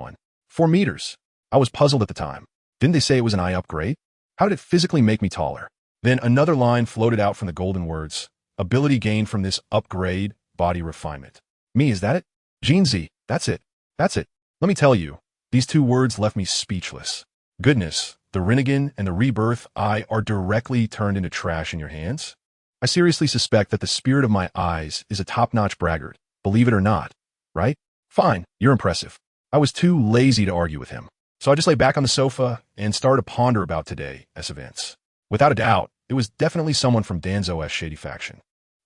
4 meters. I was puzzled at the time. Didn't they say it was an eye upgrade? How did it physically make me taller? Then another line floated out from the golden words. Ability gained from this upgrade, body refinement. Me, is that it? Jinzi, that's it. That's it. Let me tell you, these 2 words left me speechless. Goodness, the Rinnegan and the Rebirth Eye are directly turned into trash in your hands? I seriously suspect that the spirit of my eyes is a top-notch braggart, believe it or not, right? Fine, you're impressive. I was too lazy to argue with him, so I just lay back on the sofa and started to ponder about today's events. Without a doubt, it was definitely someone from Danzo's shady faction.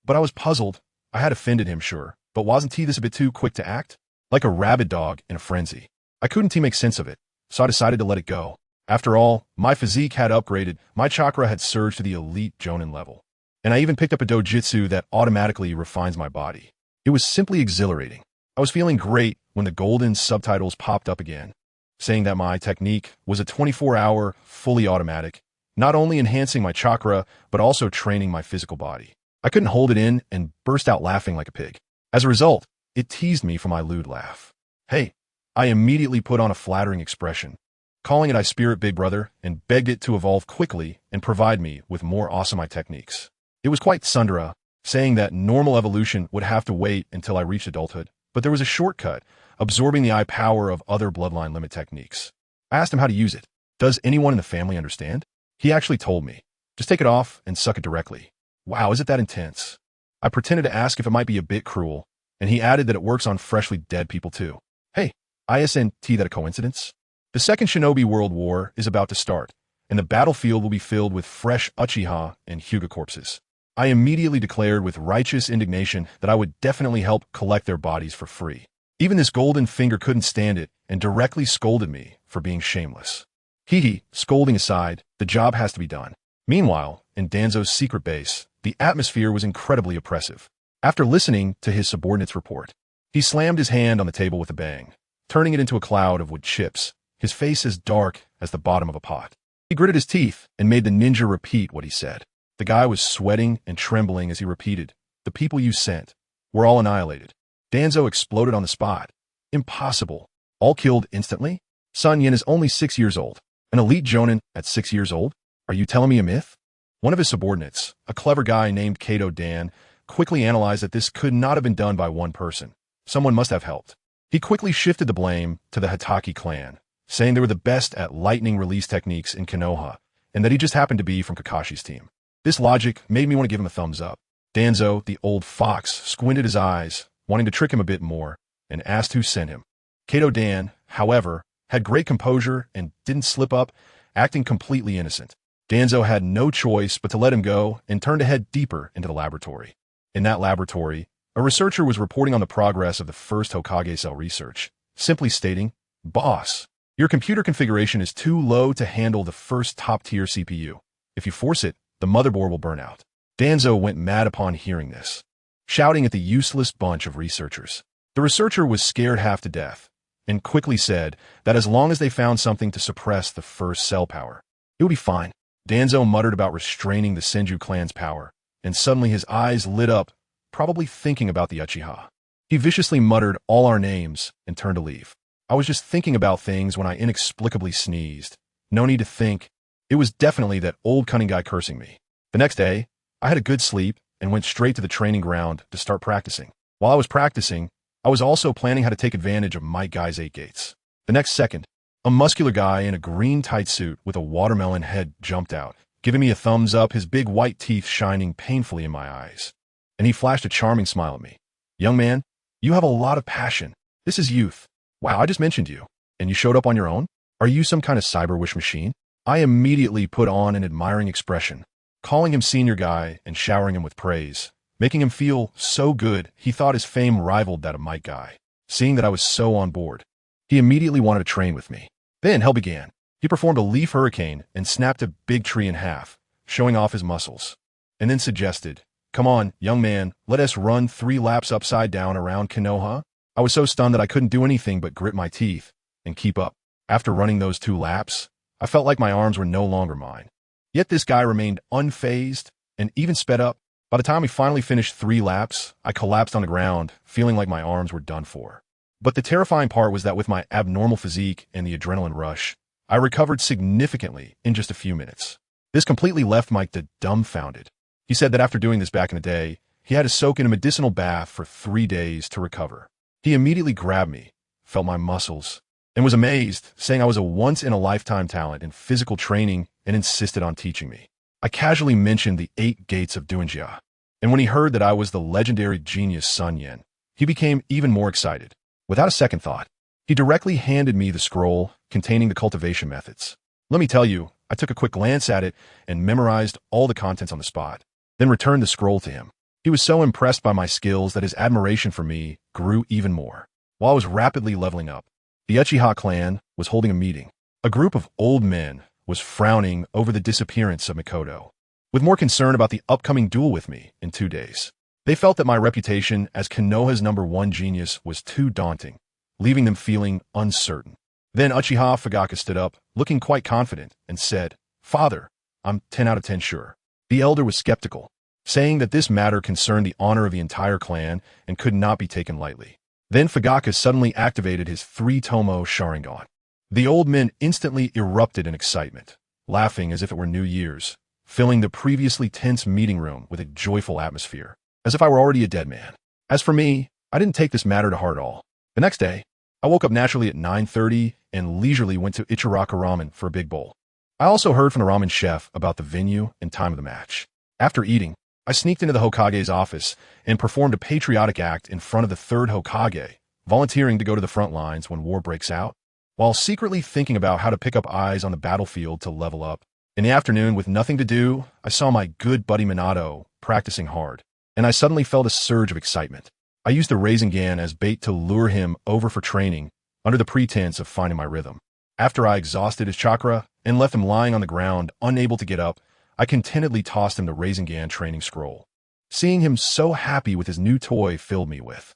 But I was puzzled. I had offended him, sure, but wasn't he this a bit too quick to act? Like a rabid dog in a frenzy. I couldn't make sense of it, so I decided to let it go. After all, my physique had upgraded, my chakra had surged to the elite Jonin level. And I even picked up a dojutsu that automatically refines my body. It was simply exhilarating. I was feeling great when the golden subtitles popped up again, saying that my technique was a 24-hour, fully automatic, not only enhancing my chakra, but also training my physical body. I couldn't hold it in and burst out laughing like a pig. As a result, it teased me for my lewd laugh. Hey, I immediately put on a flattering expression, calling it I Spirit Big Brother, and begged it to evolve quickly and provide me with more awesome eye techniques. It was quite tsundere, saying that normal evolution would have to wait until I reached adulthood, but there was a shortcut, absorbing the eye power of other bloodline limit techniques. I asked him how to use it. Does anyone in the family understand? He actually told me. Just take it off and suck it directly. Wow, is it that intense? I pretended to ask if it might be a bit cruel, and he added that it works on freshly dead people too. Hey, isn't that a coincidence? The Second Shinobi World War is about to start, and the battlefield will be filled with fresh Uchiha and Hyuga corpses. I immediately declared with righteous indignation that I would definitely help collect their bodies for free. Even this golden finger couldn't stand it and directly scolded me for being shameless. He, scolding aside, the job has to be done. Meanwhile, in Danzo's secret base, the atmosphere was incredibly oppressive. After listening to his subordinate's report, he slammed his hand on the table with a bang, turning it into a cloud of wood chips, his face as dark as the bottom of a pot. He gritted his teeth and made the ninja repeat what he said. The guy was sweating and trembling as he repeated, "The people you sent were all annihilated." Danzo exploded on the spot. Impossible. All killed instantly? SunYan is only 6 years old. An elite Jonin at 6 years old? Are you telling me a myth? One of his subordinates, a clever guy named Kato Dan, quickly analyzed that this could not have been done by one person. Someone must have helped. He quickly shifted the blame to the Hitaki clan, saying they were the best at lightning release techniques in Konoha, and that he just happened to be from Kakashi's team. This logic made me want to give him a thumbs up. Danzo, the old fox, squinted his eyes, wanting to trick him a bit more, and asked who sent him. Kato Dan, however, had great composure and didn't slip up, acting completely innocent. Danzo had no choice but to let him go and turn to head deeper into the laboratory. In that laboratory, a researcher was reporting on the progress of the first Hokage cell research, simply stating, "Boss, your computer configuration is too low to handle the first top-tier CPU. If you force it, the motherboard will burn out." Danzo went mad upon hearing this, shouting at the useless bunch of researchers. The researcher was scared half to death, and quickly said that as long as they found something to suppress the first cell power, it would be fine. Danzo muttered about restraining the Senju clan's power, and suddenly his eyes lit up, probably thinking about the Uchiha. He viciously muttered all our names and turned to leave. I was just thinking about things when I inexplicably sneezed. No need to think. It was definitely that old cunning guy cursing me. The next day, I had a good sleep and went straight to the training ground to start practicing. While I was practicing, I was also planning how to take advantage of Might Guy's 8 gates. The next second, a muscular guy in a green tight suit with a watermelon head jumped out, giving me a thumbs up, his big white teeth shining painfully in my eyes. And he flashed a charming smile at me. Young man, you have a lot of passion. This is youth. Wow, I just mentioned you. And you showed up on your own? Are you some kind of cyber wish machine? I immediately put on an admiring expression, calling him senior guy and showering him with praise, making him feel so good he thought his fame rivaled that of Might Guy. Seeing that I was so on board, he immediately wanted to train with me. Then hell began. He performed a leaf hurricane and snapped a big tree in half, showing off his muscles, and then suggested, "Come on, young man, let us run 3 laps upside down around Konoha." I was so stunned that I couldn't do anything but grit my teeth and keep up. After running those 2 laps, I felt like my arms were no longer mine. Yet this guy remained unfazed and even sped up. By the time we finally finished 3 laps, I collapsed on the ground, feeling like my arms were done for. But the terrifying part was that with my abnormal physique and the adrenaline rush, I recovered significantly in just a few minutes. This completely left Mike dumbfounded. He said that after doing this back in the day, he had to soak in a medicinal bath for 3 days to recover. He immediately grabbed me, felt my muscles, and was amazed, saying I was a once-in-a-lifetime talent in physical training and insisted on teaching me. I casually mentioned the 8 gates of DefeatsUchiha, and when he heard that I was the legendary genius SunYan, he became even more excited. Without a second thought, he directly handed me the scroll containing the cultivation methods. Let me tell you, I took a quick glance at it and memorized all the contents on the spot, then returned the scroll to him. He was so impressed by my skills that his admiration for me grew even more. While I was rapidly leveling up, the Uchiha clan was holding a meeting. A group of old men was frowning over the disappearance of Mikoto, with more concern about the upcoming duel with me in 2 days. They felt that my reputation as Konoha's #1 genius was too daunting, leaving them feeling uncertain. Then Uchiha Fugaku stood up, looking quite confident, and said, "Father, I'm 10 out of 10 sure." The elder was skeptical, saying that this matter concerned the honor of the entire clan and could not be taken lightly. Then Fugaku suddenly activated his 3-tomo Sharingan. The old men instantly erupted in excitement, laughing as if it were New Year's, filling the previously tense meeting room with a joyful atmosphere, as if I were already a dead man. As for me, I didn't take this matter to heart at all. The next day, I woke up naturally at 9:30 and leisurely went to Ichiraka Ramen for a big bowl. I also heard from the ramen chef about the venue and time of the match. After eating, I sneaked into the Hokage's office and performed a patriotic act in front of the 3rd Hokage, volunteering to go to the front lines when war breaks out, while secretly thinking about how to pick up eyes on the battlefield to level up. In the afternoon, with nothing to do, I saw my good buddy Minato practicing hard, and I suddenly felt a surge of excitement. I used the Rasengan as bait to lure him over for training under the pretense of finding my rhythm. After I exhausted his chakra and left him lying on the ground, unable to get up, I contentedly tossed him the Rasengan training scroll. Seeing him so happy with his new toy filled me with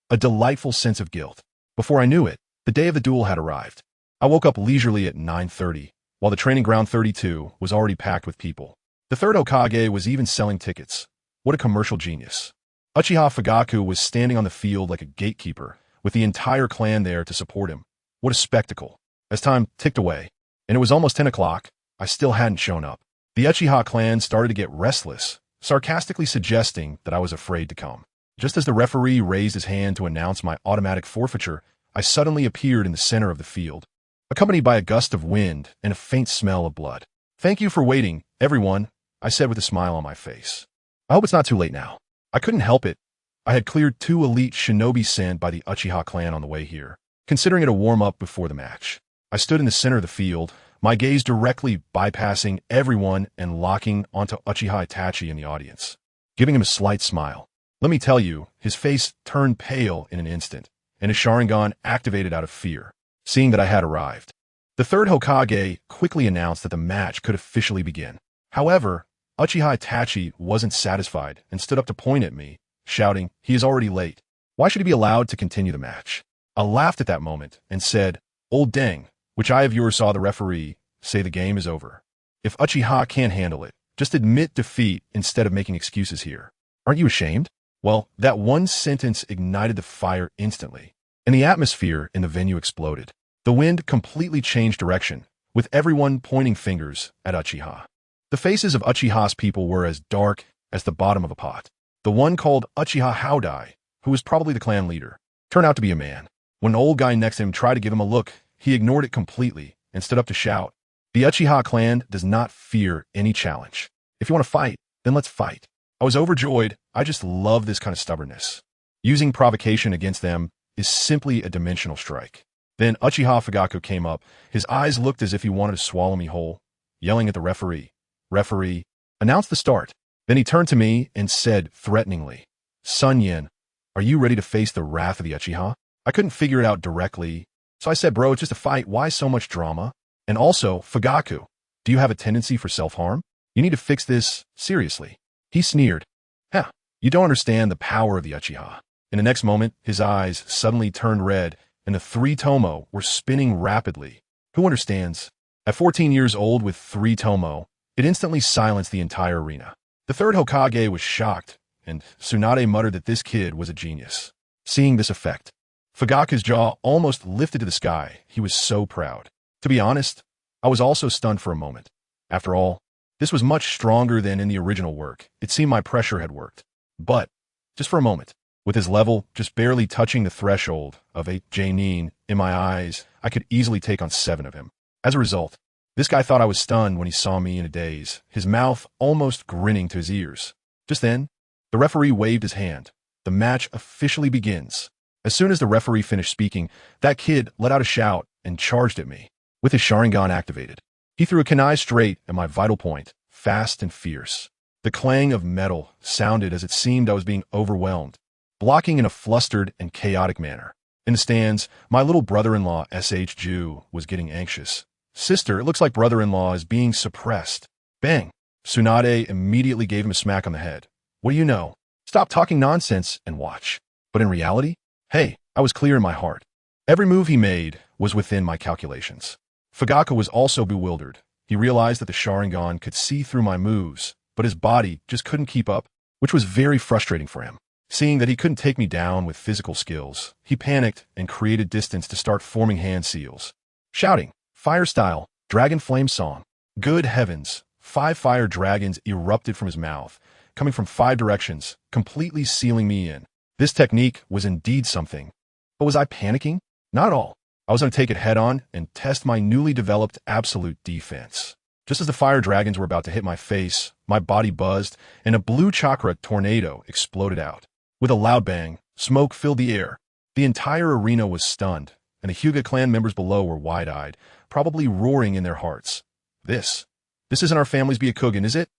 a delightful sense of guilt. Before I knew it, the day of the duel had arrived. I woke up leisurely at 9:30, while the training ground 32 was already packed with people. The 3rd Hokage was even selling tickets. What a commercial genius. Uchiha Fugaku was standing on the field like a gatekeeper, with the entire clan there to support him. What a spectacle. As time ticked away, and it was almost 10 o'clock, I still hadn't shown up. The Uchiha clan started to get restless, sarcastically suggesting that I was afraid to come. Just as the referee raised his hand to announce my automatic forfeiture, I suddenly appeared in the center of the field, accompanied by a gust of wind and a faint smell of blood. "Thank you for waiting, everyone," I said with a smile on my face. "I hope it's not too late now." I couldn't help it. I had cleared 2 elite shinobi sent by the Uchiha clan on the way here, considering it a warm-up before the match. I stood in the center of the field, my gaze directly bypassing everyone and locking onto Uchiha Itachi in the audience, giving him a slight smile. Let me tell you, his face turned pale in an instant, and his Sharingan activated out of fear, seeing that I had arrived. The 3rd Hokage quickly announced that the match could officially begin. However, Uchiha Itachi wasn't satisfied and stood up to point at me, shouting, "He is already late. Why should he be allowed to continue the match?" I laughed at that moment and said, "Old dang, which eye of yours saw the referee say the game is over?" If Uchiha can't handle it, just admit defeat instead of making excuses here. Aren't you ashamed? Well, that one sentence ignited the fire instantly, and the atmosphere in the venue exploded. The wind completely changed direction, with everyone pointing fingers at Uchiha. The faces of Uchiha's people were as dark as the bottom of a pot. The one called Uchiha Haudai, who was probably the clan leader, turned out to be a man. When an old guy next to him tried to give him a look, he ignored it completely and stood up to shout, "The Uchiha clan does not fear any challenge. If you want to fight, then let's fight." I was overjoyed. I just love this kind of stubbornness. Using provocation against them is simply a dimensional strike. Then Uchiha Fugaku came up. His eyes looked as if he wanted to swallow me whole, yelling at the referee. "Referee, announce the start." Then he turned to me and said threateningly, "SunYan, are you ready to face the wrath of the Uchiha?" I couldn't figure it out directly, so I said, "Bro, it's just a fight. Why so much drama? And also, Fugaku, do you have a tendency for self-harm? You need to fix this seriously." He sneered. "Huh, you don't understand the power of the Uchiha." In the next moment, his eyes suddenly turned red, and the three tomo were spinning rapidly. Who understands? At 14 years old with three tomo, it instantly silenced the entire arena. The third Hokage was shocked, and Tsunade muttered that this kid was a genius. Seeing this effect, Fugaku's jaw almost lifted to the sky. He was so proud. To be honest, I was also stunned for a moment. After all, this was much stronger than in the original work. It seemed my pressure had worked. But, just for a moment, with his level just barely touching the threshold of a Jainin in my eyes, I could easily take on 7 of him. As a result, this guy thought I was stunned when he saw me in a daze, his mouth almost grinning to his ears. Just then, the referee waved his hand. The match officially begins. As soon as the referee finished speaking, that kid let out a shout and charged at me. With his Sharingan activated, he threw a kunai straight at my vital point, fast and fierce. The clang of metal sounded as it seemed I was being overwhelmed, blocking in a flustered and chaotic manner. In the stands, my little brother-in-law, S.H. Ju, was getting anxious. "Sister, it looks like brother-in-law is being suppressed." Bang! Tsunade immediately gave him a smack on the head. "What do you know? Stop talking nonsense and watch." But in reality, hey, I was clear in my heart. Every move he made was within my calculations. Fugaku was also bewildered. He realized that the Sharingan could see through my moves, but his body just couldn't keep up, which was very frustrating for him. Seeing that he couldn't take me down with physical skills, he panicked and created distance to start forming hand seals. Shouting, "Fire style, dragon flame song." Good heavens, 5 fire dragons erupted from his mouth, coming from 5 directions, completely sealing me in. This technique was indeed something. But was I panicking? Not at all. I was going to take it head-on and test my newly developed absolute defense. Just as the fire dragons were about to hit my face, my body buzzed, and a blue chakra tornado exploded out. With a loud bang, smoke filled the air. The entire arena was stunned, and the Hyuga clan members below were wide-eyed, probably roaring in their hearts. This isn't our family's Byakugan, is it?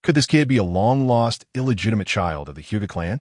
Could this kid be a long-lost, illegitimate child of the Hyuga clan?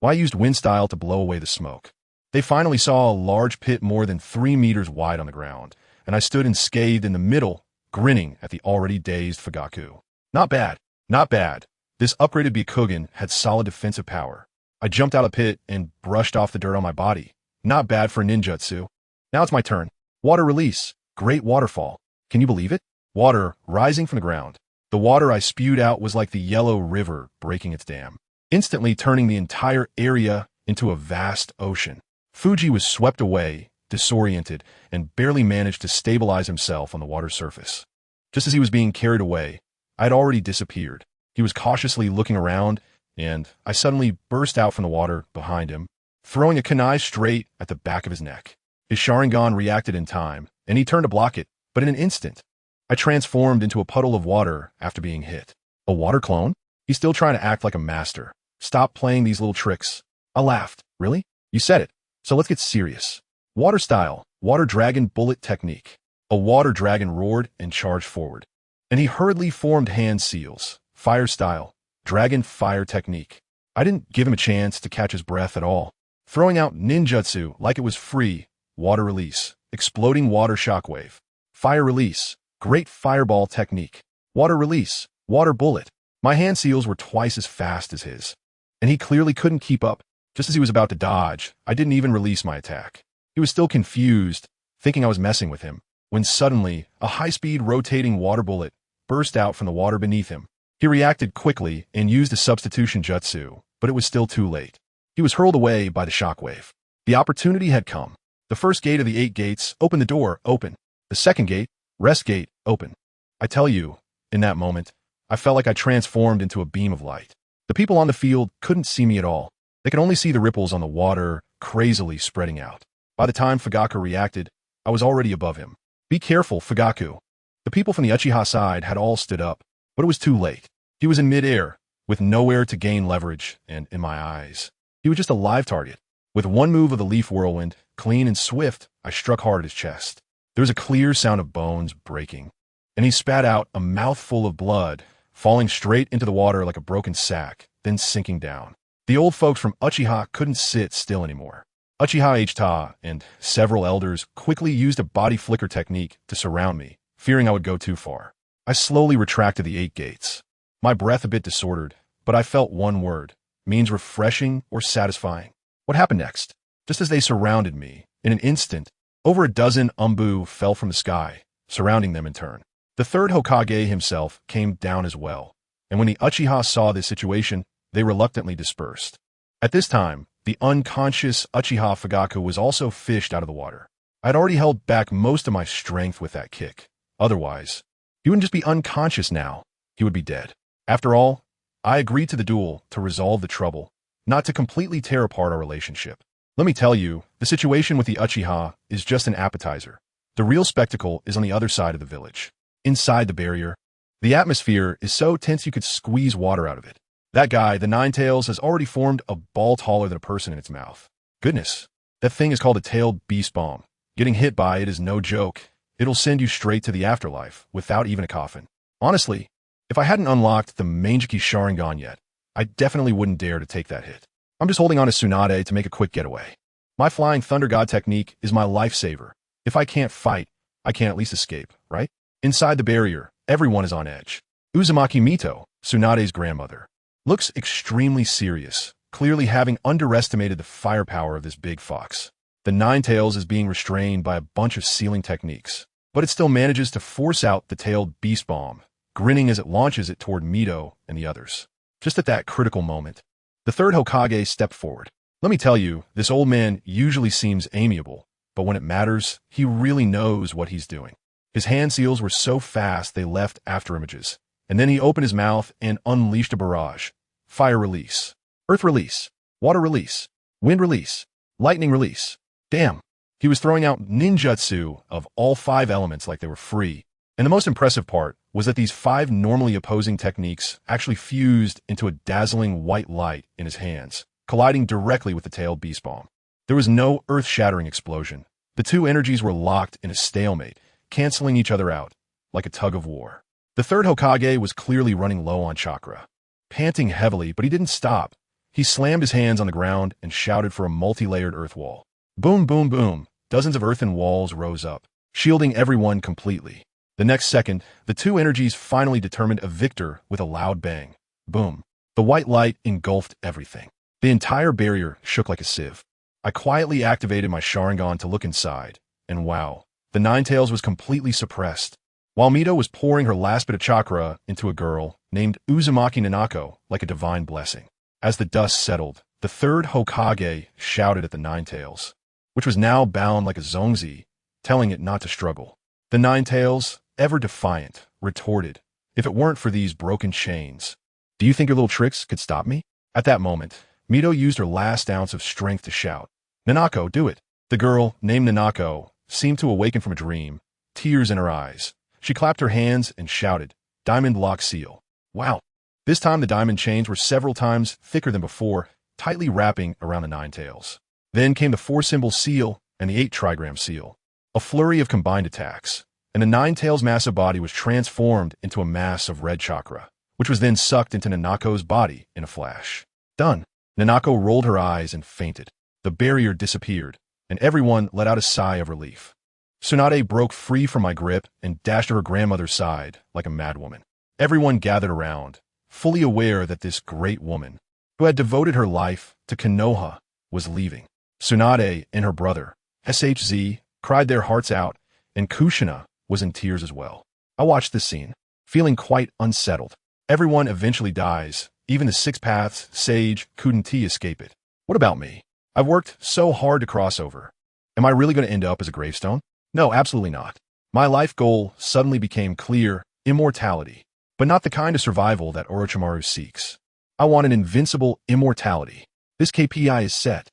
Well, I used wind style to blow away the smoke. They finally saw a large pit more than 3 meters wide on the ground, and I stood unscathed in the middle, grinning at the already dazed Fugaku. Not bad, not bad. This upgraded Byakugan had solid defensive power. I jumped out of the pit and brushed off the dirt on my body. Not bad for a ninjutsu. Now it's my turn. Water release. Great waterfall. Can you believe it? Water rising from the ground. The water I spewed out was like the yellow river breaking its dam, instantly turning the entire area into a vast ocean. Fuji was swept away, disoriented, and barely managed to stabilize himself on the water surface. Just as he was being carried away, I had already disappeared. He was cautiously looking around, and I suddenly burst out from the water behind him, throwing a kunai straight at the back of his neck. His Sharingan reacted in time, and he turned to block it, but in an instant, I transformed into a puddle of water after being hit. A water clone? He's still trying to act like a master. Stop playing these little tricks. I laughed. Really? You said it. So let's get serious. Water style, water dragon bullet technique. A water dragon roared and charged forward, and he hurriedly formed hand seals. Fire style, dragon fire technique. I didn't give him a chance to catch his breath at all. Throwing out ninjutsu like it was free. Water release, exploding water shockwave. Fire release, great fireball technique. Water release, water bullet. My hand seals were twice as fast as his, and he clearly couldn't keep up. Just as he was about to dodge, I didn't even release my attack. He was still confused, thinking I was messing with him, when suddenly, a high-speed rotating water bullet burst out from the water beneath him. He reacted quickly and used a substitution jutsu, but it was still too late. He was hurled away by the shockwave. The opportunity had come. The first gate of the 8 gates, open the door, open. The second gate, rest gate, open. I tell you, in that moment, I felt like I transformed into a beam of light. The people on the field couldn't see me at all. They could only see the ripples on the water crazily spreading out. By the time Fugaku reacted, I was already above him. Be careful, Fugaku. The people from the Uchiha side had all stood up, but it was too late. He was in midair, with nowhere to gain leverage, and in my eyes, he was just a live target. With one move of the leaf whirlwind, clean and swift, I struck hard at his chest. There was a clear sound of bones breaking, and he spat out a mouthful of blood, falling straight into the water like a broken sack, then sinking down. The old folks from Uchiha couldn't sit still anymore. SunYan and several elders quickly used a body flicker technique to surround me, fearing I would go too far. I slowly retracted the 8 gates. My breath a bit disordered, but I felt one word, means refreshing or satisfying. What happened next? Just as they surrounded me, in an instant, over a dozen umbu fell from the sky, surrounding them in turn. The third Hokage himself came down as well, and when the Uchiha saw this situation, they reluctantly dispersed. At this time, the unconscious Uchiha Fugaku was also fished out of the water. I had already held back most of my strength with that kick. Otherwise, he wouldn't just be unconscious now, he would be dead. After all, I agreed to the duel to resolve the trouble, not to completely tear apart our relationship. Let me tell you, the situation with the Uchiha is just an appetizer. The real spectacle is on the other side of the village. Inside the barrier, the atmosphere is so tense you could squeeze water out of it. That guy, the Nine-Tails, has already formed a ball taller than a person in its mouth. Goodness, that thing is called a tailed beast bomb. Getting hit by it is no joke. It'll send you straight to the afterlife, without even a coffin. Honestly, if I hadn't unlocked the Manjiki Sharingan yet, I definitely wouldn't dare to take that hit. I'm just holding on to Tsunade to make a quick getaway. My Flying Thunder God technique is my lifesaver. If I can't fight, I can at least escape, right? Inside the barrier, everyone is on edge. Uzumaki Mito, Tsunade's grandmother, looks extremely serious, clearly having underestimated the firepower of this big fox. The Nine-Tails is being restrained by a bunch of sealing techniques, but it still manages to force out the tailed beast bomb, grinning as it launches it toward Mito and the others. Just at that critical moment, the third Hokage stepped forward. Let me tell you, this old man usually seems amiable, but when it matters, he really knows what he's doing. His hand seals were so fast they left afterimages, and then he opened his mouth and unleashed a barrage. Fire release, earth release, water release, wind release, lightning release. Damn, he was throwing out ninjutsu of all 5 elements like they were free. And the most impressive part was that these 5 normally opposing techniques actually fused into a dazzling white light in his hands, colliding directly with the tailed beast bomb. There was no earth-shattering explosion. The 2 energies were locked in a stalemate, canceling each other out, like a tug of war. The third Hokage was clearly running low on chakra. Panting heavily, but he didn't stop. He slammed his hands on the ground and shouted for a multi-layered earth wall. Boom, boom, boom. Dozens of earthen walls rose up, shielding everyone completely. The next second, the 2 energies finally determined a victor with a loud bang. Boom. The white light engulfed everything. The entire barrier shook like a sieve. I quietly activated my Sharingan to look inside, and wow, the Nine-Tails was completely suppressed. While Mito was pouring her last bit of chakra into a girl named Uzumaki Nanako like a divine blessing. As the dust settled, the third Hokage shouted at the Nine-Tails, which was now bound like a zongzi, telling it not to struggle. The Nine-Tails, ever defiant, retorted, if it weren't for these broken chains, do you think your little tricks could stop me? At that moment, Mito used her last ounce of strength to shout, Nanako, do it. The girl, named Nanako, seemed to awaken from a dream, tears in her eyes. She clapped her hands and shouted, Diamond Lock Seal. Wow. This time the diamond chains were several times thicker than before, tightly wrapping around the Nine-Tails. Then came the 4-symbol seal and the 8-trigram seal. A flurry of combined attacks, and the Nine-Tails' massive body was transformed into a mass of red chakra, which was then sucked into Nanako's body in a flash. Done. Nanako rolled her eyes and fainted. The barrier disappeared, and everyone let out a sigh of relief. Tsunade broke free from my grip and dashed to her grandmother's side like a madwoman. Everyone gathered around, fully aware that this great woman, who had devoted her life to Konoha, was leaving. Tsunade and her brother, SHZ, cried their hearts out, and Kushina was in tears as well. I watched this scene, feeling quite unsettled. Everyone eventually dies. Even the Six Paths sage couldn't escape it. What about me? I've worked so hard to cross over. Am I really going to end up as a gravestone? No, absolutely not. My life goal suddenly became clear: immortality. But not the kind of survival that Orochimaru seeks. I want an invincible immortality. This KPI is set.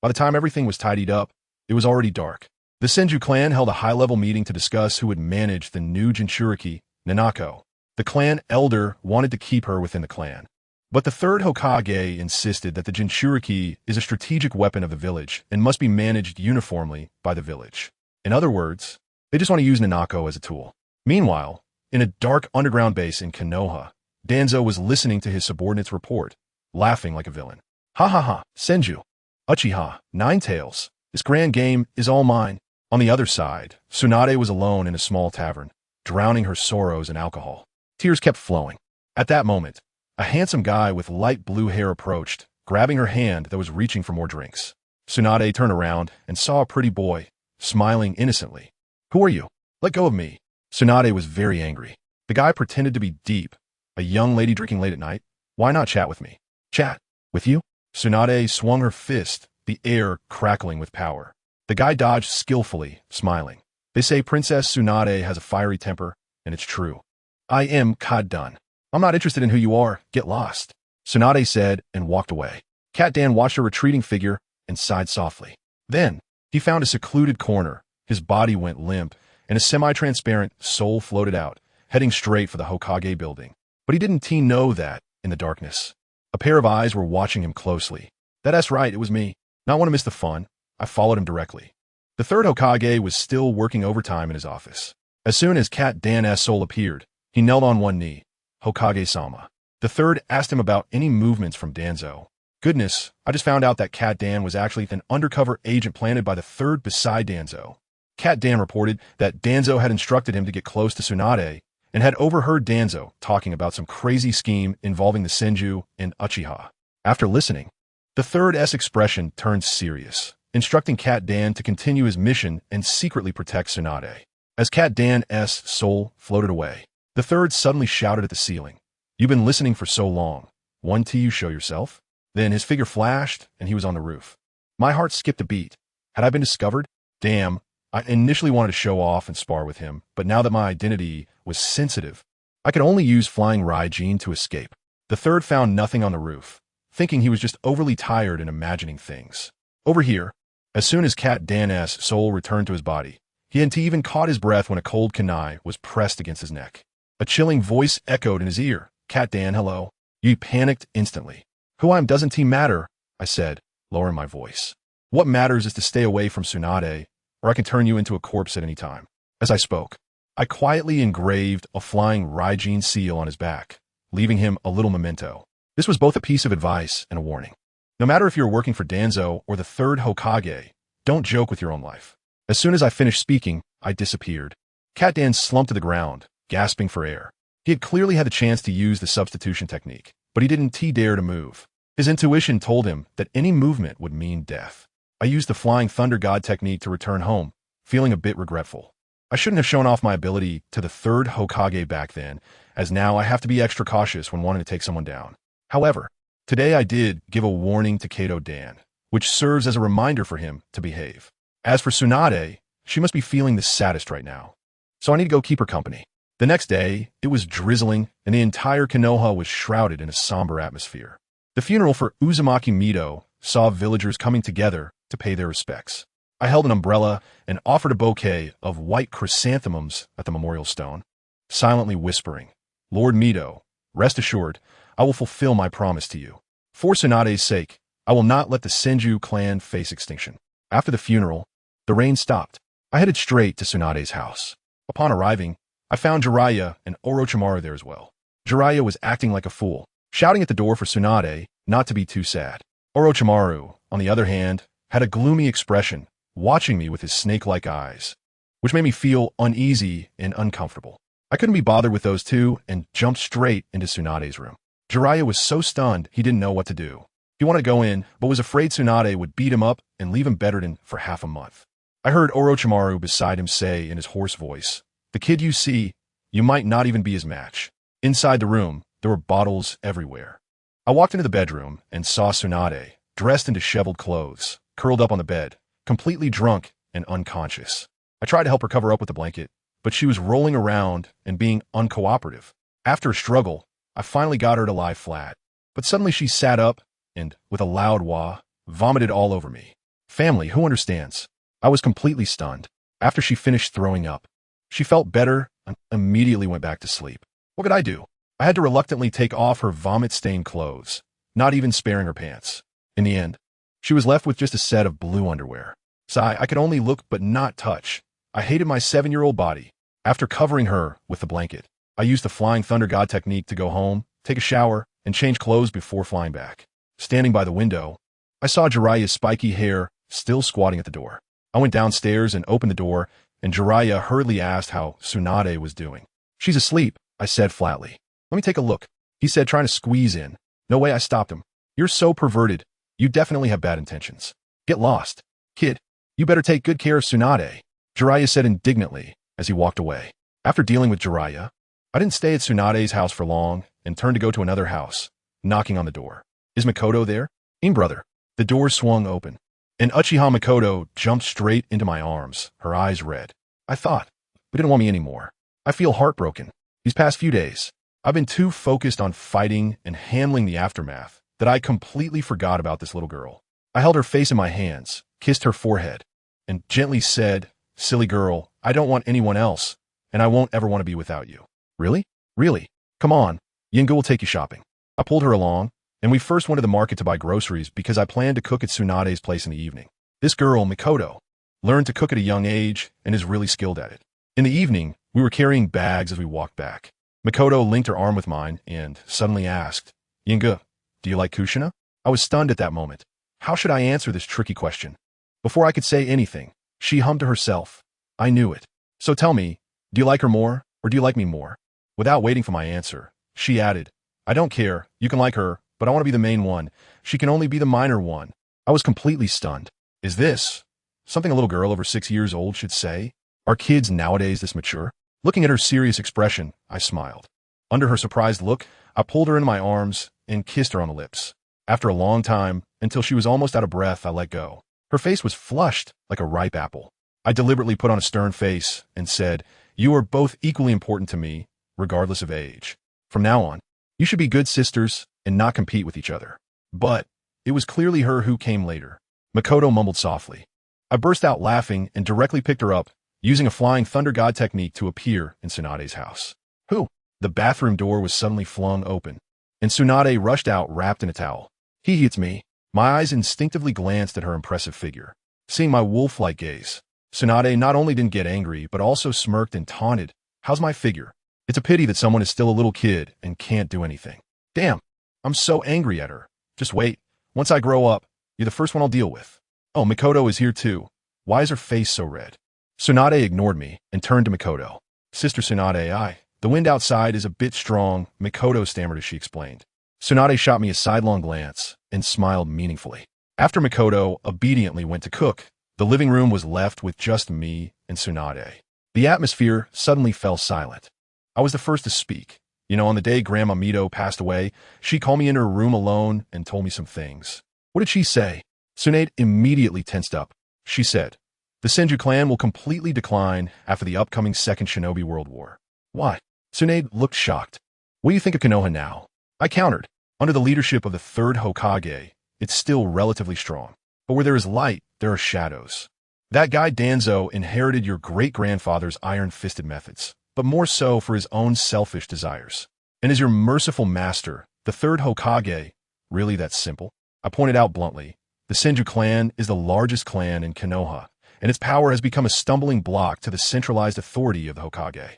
By the time everything was tidied up, it was already dark. The Senju clan held a high-level meeting to discuss who would manage the new Jinchuriki, Nanako. The clan elder wanted to keep her within the clan. But the third Hokage insisted that the Jinchuriki is a strategic weapon of the village and must be managed uniformly by the village. In other words, they just want to use Nanako as a tool. Meanwhile, in a dark underground base in Konoha, Danzo was listening to his subordinate's report, laughing like a villain. Ha ha ha, Senju, Uchiha, Nine Tails, this grand game is all mine. On the other side, Tsunade was alone in a small tavern, drowning her sorrows in alcohol. Tears kept flowing. At that moment, a handsome guy with light blue hair approached, grabbing her hand that was reaching for more drinks. Tsunade turned around and saw a pretty boy, smiling innocently. Who are you? Let go of me. Tsunade was very angry. The guy pretended to be deep. A young lady drinking late at night? Why not chat with me? Chat? With you? Tsunade swung her fist, the air crackling with power. The guy dodged skillfully, smiling. They say Princess Tsunade has a fiery temper, and it's true. I am Kaddan. I'm not interested in who you are. Get lost. Tsunade said and walked away. Cat Dan watched her retreating figure and sighed softly. Then, he found a secluded corner. His body went limp, and a semi-transparent soul floated out, heading straight for the Hokage building. But he didn't know that, in the darkness. A pair of eyes were watching him closely. That's right, it was me. Not want to miss the fun. I followed him directly. The third Hokage was still working overtime in his office. As soon as Cat Dan's soul appeared, he knelt on one knee. Hokage-sama. The third asked him about any movements from Danzo. Goodness, I just found out that Cat Dan was actually an undercover agent planted by the third beside Danzo. Cat Dan reported that Danzo had instructed him to get close to Tsunade and had overheard Danzo talking about some crazy scheme involving the Senju and Uchiha. After listening, the third's expression turned serious, instructing Cat Dan to continue his mission and secretly protect Tsunade. As Cat Dan's soul floated away, the third suddenly shouted at the ceiling. You've been listening for so long. Won't you show yourself? Then his figure flashed, and he was on the roof. My heart skipped a beat. Had I been discovered? Damn, I initially wanted to show off and spar with him, but now that my identity was sensitive, I could only use flying Raijin to escape. The third found nothing on the roof, thinking he was just overly tired and imagining things. Over here, as soon as Cat Dan's soul returned to his body, he hadn't even caught his breath when a cold kunai was pressed against his neck. A chilling voice echoed in his ear. Cat Dan, hello. He panicked instantly. Who I am doesn't matter, I said, lowering my voice. What matters is to stay away from Tsunade, or I can turn you into a corpse at any time. As I spoke, I quietly engraved a flying Raijin seal on his back, leaving him a little memento. This was both a piece of advice and a warning. No matter if you're working for Danzo or the third Hokage, don't joke with your own life. As soon as I finished speaking, I disappeared. Cat Dan slumped to the ground, gasping for air. He had clearly had the chance to use the substitution technique, but he didn't dare to move. His intuition told him that any movement would mean death. I used the Flying Thunder God technique to return home, feeling a bit regretful. I shouldn't have shown off my ability to the third Hokage back then, as now I have to be extra cautious when wanting to take someone down. However, today I did give a warning to Kato Dan, which serves as a reminder for him to behave. As for Tsunade, she must be feeling the saddest right now, so I need to go keep her company. The next day, it was drizzling, and the entire Konoha was shrouded in a somber atmosphere. The funeral for Uzumaki Mido saw villagers coming together to pay their respects. I held an umbrella and offered a bouquet of white chrysanthemums at the memorial stone, silently whispering, Lord Mido, rest assured, I will fulfill my promise to you. For Tsunade's sake, I will not let the Senju clan face extinction. After the funeral, the rain stopped. I headed straight to Tsunade's house. Upon arriving, I found Jiraiya and Orochimaru there as well. Jiraiya was acting like a fool, shouting at the door for Tsunade not to be too sad. Orochimaru, on the other hand, had a gloomy expression, watching me with his snake-like eyes, which made me feel uneasy and uncomfortable. I couldn't be bothered with those two and jumped straight into Tsunade's room. Jiraiya was so stunned he didn't know what to do. He wanted to go in, but was afraid Tsunade would beat him up and leave him bedridden for half a month. I heard Orochimaru beside him say in his hoarse voice, The kid you see you might not even be his match. Inside the room, there were bottles everywhere. I walked into the bedroom and saw Tsunade, dressed in disheveled clothes, curled up on the bed, completely drunk and unconscious. I tried to help her cover up with the blanket, but she was rolling around and being uncooperative. After a struggle, I finally got her to lie flat. But suddenly she sat up and, with a loud wah, vomited all over me. Family, who understands? I was completely stunned. After she finished throwing up, she felt better and immediately went back to sleep. What could I do? I had to reluctantly take off her vomit-stained clothes, not even sparing her pants. In the end, she was left with just a set of blue underwear. So I could only look but not touch. I hated my 7-year-old body. After covering her with the blanket, I used the Flying Thunder God technique to go home, take a shower, and change clothes before flying back. Standing by the window, I saw Jiraiya's spiky hair still squatting at the door. I went downstairs and opened the door, and Jiraiya hurriedly asked how Tsunade was doing. She's asleep, I said flatly. Let me take a look, he said, trying to squeeze in. No way, I stopped him. You're so perverted. You definitely have bad intentions. Get lost. Kid, you better take good care of Tsunade, Jiraiya said indignantly as he walked away. After dealing with Jiraiya, I didn't stay at Tsunade's house for long and turned to go to another house, knocking on the door. Is Makoto there? Brother. The door swung open, and Uchiha Makoto jumped straight into my arms, her eyes red. I thought, but didn't want me anymore. I feel heartbroken. These past few days, I've been too focused on fighting and handling the aftermath that I completely forgot about this little girl. I held her face in my hands, kissed her forehead, and gently said, silly girl, I don't want anyone else, and I won't ever want to be without you. Really? Really? Come on, Yinga will take you shopping. I pulled her along, and we first went to the market to buy groceries because I planned to cook at Tsunade's place in the evening. This girl, Makoto, learned to cook at a young age and is really skilled at it. In the evening, we were carrying bags as we walked back. Makoto linked her arm with mine and suddenly asked, Yinga, do you like Kushina? I was stunned at that moment. How should I answer this tricky question? Before I could say anything, she hummed to herself. I knew it. So tell me, do you like her more, or do you like me more? Without waiting for my answer, she added, I don't care, you can like her, but I want to be the main one. She can only be the minor one. I was completely stunned. Is this something a little girl over 6 years old should say? Are kids nowadays this mature? Looking at her serious expression, I smiled. Under her surprised look, I pulled her into my arms and kissed her on the lips. After a long time, until she was almost out of breath, I let go. Her face was flushed like a ripe apple. I deliberately put on a stern face and said, you are both equally important to me, regardless of age. From now on, you should be good sisters and not compete with each other. But it was clearly her who came later. Makoto mumbled softly. I burst out laughing and directly picked her up, using a Flying Thunder God technique to appear in Tsunade's house. Who? The bathroom door was suddenly flung open, and Tsunade rushed out wrapped in a towel. It's me. My eyes instinctively glanced at her impressive figure. Seeing my wolf-like gaze, Tsunade not only didn't get angry, but also smirked and taunted. How's my figure? It's a pity that someone is still a little kid and can't do anything. Damn, I'm so angry at her. Just wait. Once I grow up, you're the first one I'll deal with. Oh, Makoto is here too. Why is her face so red? Tsunade ignored me and turned to Makoto. Sister Tsunade, the wind outside is a bit strong, Makoto stammered as she explained. Tsunade shot me a sidelong glance and smiled meaningfully. After Makoto obediently went to cook, the living room was left with just me and Tsunade. The atmosphere suddenly fell silent. I was the first to speak. On the day Grandma Mito passed away, she called me into her room alone and told me some things. What did she say? Tsunade immediately tensed up. She said, the Senju clan will completely decline after the upcoming Second Shinobi World War. Why? Tsunade looked shocked. What do you think of Konoha now? I countered. Under the leadership of the third Hokage, it's still relatively strong. But where there is light, there are shadows. That guy Danzo inherited your great-grandfather's iron-fisted methods, but more so for his own selfish desires. And as your merciful master, the third Hokage, really that simple? I pointed out bluntly, the Senju clan is the largest clan in Konoha, and its power has become a stumbling block to the centralized authority of the Hokage.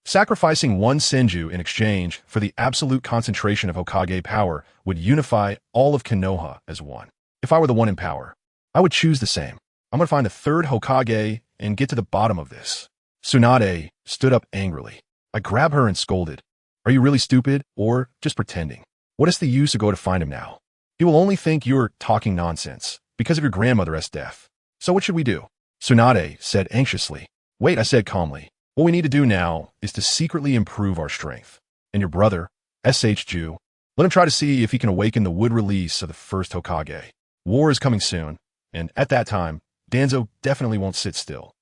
Sacrificing one Senju in exchange for the absolute concentration of Hokage power would unify all of Konoha as one. If I were the one in power, I would choose the same. I'm going to find a third Hokage and get to the bottom of this. Tsunade stood up angrily. I grabbed her and scolded. Are you really stupid or just pretending? What is the use to go to find him now? He will only think you're talking nonsense because of your grandmother's death. So what should we do? Tsunade said anxiously. Wait, I said calmly. What we need to do now is to secretly improve our strength. And your brother, Ju, let him try to see if he can awaken the wood release of the first Hokage. War is coming soon, and at that time, Danzo definitely won't sit still.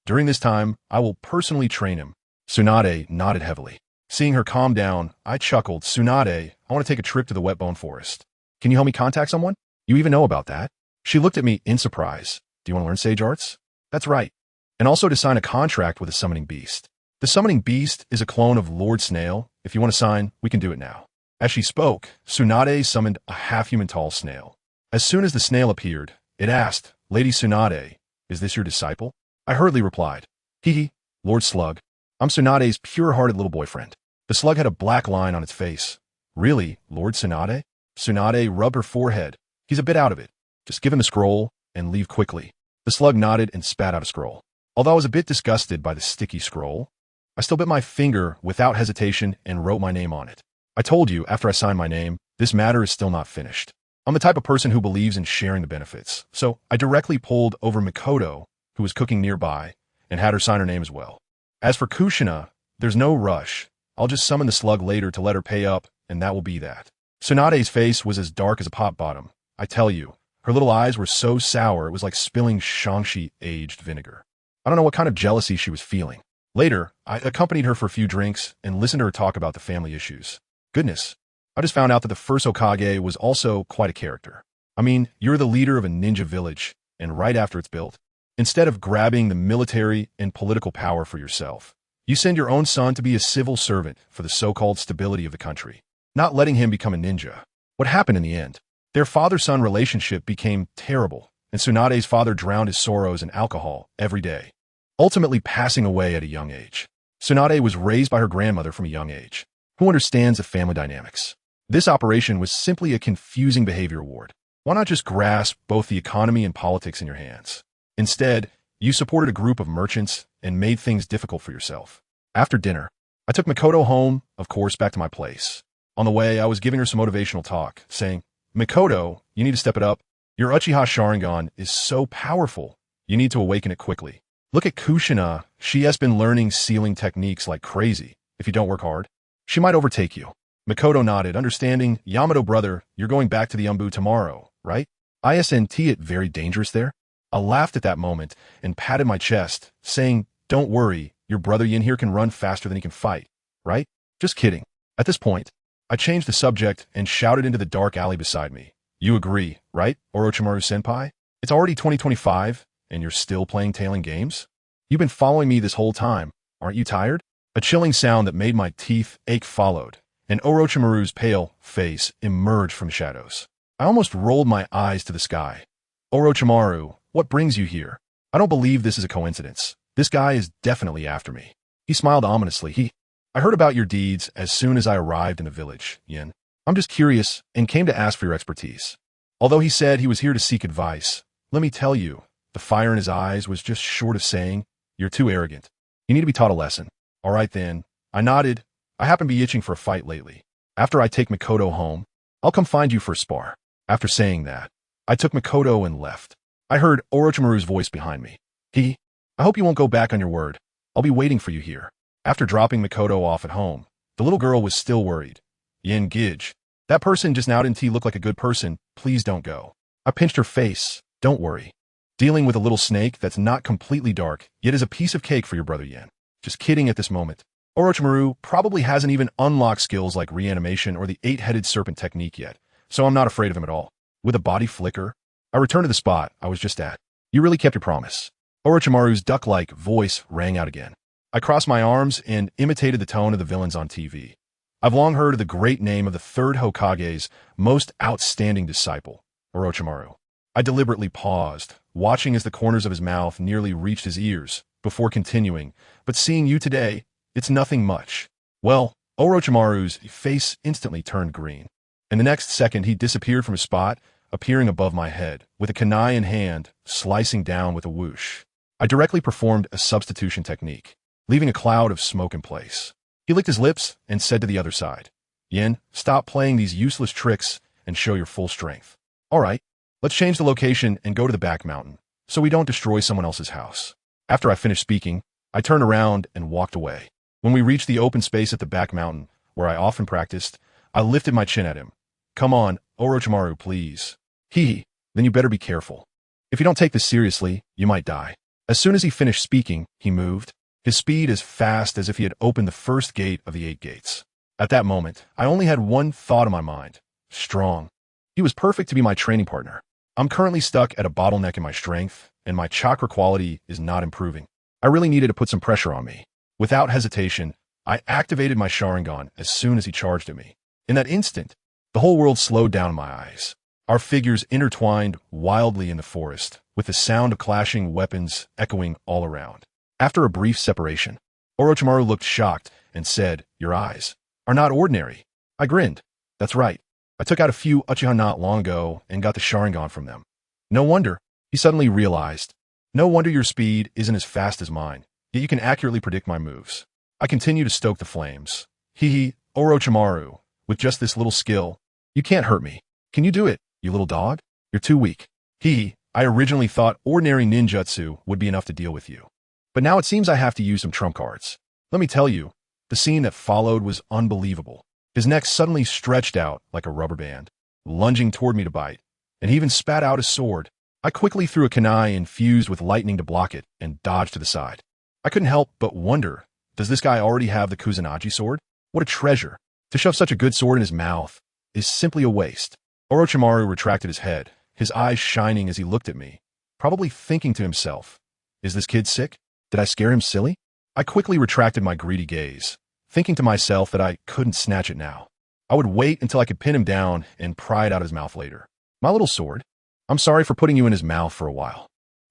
During this time, I will personally train him. Tsunade nodded heavily. Seeing her calm down, I chuckled. Tsunade, I want to take a trip to the Wetbone Forest. Can you help me contact someone? You even know about that? She looked at me in surprise. Do you want to learn sage arts? That's right. And also to sign a contract with a summoning beast. The summoning beast is a clone of Lord Snail. If you want to sign, we can do it now. As she spoke, Tsunade summoned a half-human tall snail. As soon as the snail appeared, it asked, Lady Tsunade, is this your disciple? I hurriedly replied, Hee, Lord Slug. I'm Tsunade's pure-hearted little boyfriend. The slug had a black line on its face. Really, Lord Tsunade? Tsunade rubbed her forehead. He's a bit out of it. Just give him the scroll and leave quickly. The slug nodded and spat out a scroll. Although I was a bit disgusted by the sticky scroll, I still bit my finger without hesitation and wrote my name on it. I told you, after I signed my name, this matter is still not finished. I'm the type of person who believes in sharing the benefits, so I directly pulled over Mikoto, who was cooking nearby, and had her sign her name as well. As for Kushina, there's no rush. I'll just summon the slug later to let her pay up, and that will be that. Tsunade's face was as dark as a pot bottom. I tell you, her little eyes were so sour it was like spilling Shangshi aged vinegar. I don't know what kind of jealousy she was feeling. Later, I accompanied her for a few drinks and listened to her talk about the family issues. Goodness, I just found out that the first Hokage was also quite a character. I mean, you're the leader of a ninja village, and right after it's built, instead of grabbing the military and political power for yourself, you send your own son to be a civil servant for the so-called stability of the country, not letting him become a ninja. What happened in the end? Their father-son relationship became terrible, and Tsunade's father drowned his sorrows in alcohol every day, ultimately passing away at a young age. Tsunade was raised by her grandmother from a young age, who understands the family dynamics. This operation was simply a confusing behavior award. Why not just grasp both the economy and politics in your hands? Instead, you supported a group of merchants and made things difficult for yourself. After dinner, I took Mikoto home, of course, back to my place. On the way, I was giving her some motivational talk, saying, Mikoto, you need to step it up. Your Uchiha Sharingan is so powerful. You need to awaken it quickly. Look at Kushina. She has been learning sealing techniques like crazy. If you don't work hard, she might overtake you. Mikoto nodded, understanding. Yamato brother, you're going back to the Umbu tomorrow, right? Isn't it very dangerous there? I laughed at that moment and patted my chest, saying, don't worry, your brother Yin here can run faster than he can fight, right? Just kidding. At this point, I changed the subject and shouted into the dark alley beside me. You agree, right, Orochimaru-senpai? It's already 2025, and you're still playing tailing games? You've been following me this whole time. Aren't you tired? A chilling sound that made my teeth ache followed, and Orochimaru's pale face emerged from shadows. I almost rolled my eyes to the sky. Orochimaru, what brings you here? I don't believe this is a coincidence. This guy is definitely after me. He smiled ominously. I heard about your deeds as soon as I arrived in the village, Yin. I'm just curious and came to ask for your expertise. Although he said he was here to seek advice, let me tell you, the fire in his eyes was just short of saying, you're too arrogant. You need to be taught a lesson. All right then. I nodded. I happen to be itching for a fight lately. After I take Mikoto home, I'll come find you for a spar. After saying that, I took Mikoto and left. I heard Orochimaru's voice behind me. I hope you won't go back on your word. I'll be waiting for you here. After dropping Mikoto off at home, the little girl was still worried. Yin Gij, that person just now didn't look like a good person. Please don't go. I pinched her face. Don't worry. Dealing with a little snake that's not completely dark, yet is a piece of cake for your brother Yin. Just kidding at this moment. Orochimaru probably hasn't even unlocked skills like reanimation or the 8-headed serpent technique yet, so I'm not afraid of him at all. With a body flicker, I returned to the spot I was just at. You really kept your promise. Orochimaru's duck-like voice rang out again. I crossed my arms and imitated the tone of the villains on TV. I've long heard of the great name of the third Hokage's most outstanding disciple, Orochimaru. I deliberately paused, watching as the corners of his mouth nearly reached his ears, before continuing, but seeing you today, it's nothing much. Well, Orochimaru's face instantly turned green, and the next second he disappeared from his spot, appearing above my head, with a kunai in hand, slicing down with a whoosh. I directly performed a substitution technique, leaving a cloud of smoke in place. He licked his lips and said to the other side, Yin, stop playing these useless tricks and show your full strength. All right, let's change the location and go to the back mountain, so we don't destroy someone else's house. After I finished speaking, I turned around and walked away. When we reached the open space at the back mountain, where I often practiced, I lifted my chin at him. Come on, Orochimaru, please. He, then you better be careful. If you don't take this seriously, you might die. As soon as he finished speaking, he moved, his speed as fast as if he had opened the first gate of the 8 gates. At that moment, I only had one thought in my mind. Strong. He was perfect to be my training partner. I'm currently stuck at a bottleneck in my strength, and my chakra quality is not improving. I really needed to put some pressure on me. Without hesitation, I activated my Sharingan as soon as he charged at me. In that instant, the whole world slowed down in my eyes. Our figures intertwined wildly in the forest, with the sound of clashing weapons echoing all around. After a brief separation, Orochimaru looked shocked and said, "Your eyes are not ordinary." I grinned. That's right. I took out a few Uchiha not long ago and got the Sharingan from them. No wonder, he suddenly realized. No wonder your speed isn't as fast as mine, yet you can accurately predict my moves. I continue to stoke the flames. Orochimaru, with just this little skill, you can't hurt me. Can you do it, you little dog? You're too weak. I originally thought ordinary ninjutsu would be enough to deal with you. But now it seems I have to use some trump cards. Let me tell you, the scene that followed was unbelievable. His neck suddenly stretched out like a rubber band, lunging toward me to bite, and he even spat out his sword. I quickly threw a kunai infused with lightning to block it and dodged to the side. I couldn't help but wonder, does this guy already have the Kusanagi sword? What a treasure. To shove such a good sword in his mouth is simply a waste. Orochimaru retracted his head, his eyes shining as he looked at me, probably thinking to himself, is this kid sick? Did I scare him silly? I quickly retracted my greedy gaze, thinking to myself that I couldn't snatch it now. I would wait until I could pin him down and pry it out of his mouth later. My little sword, I'm sorry for putting you in his mouth for a while.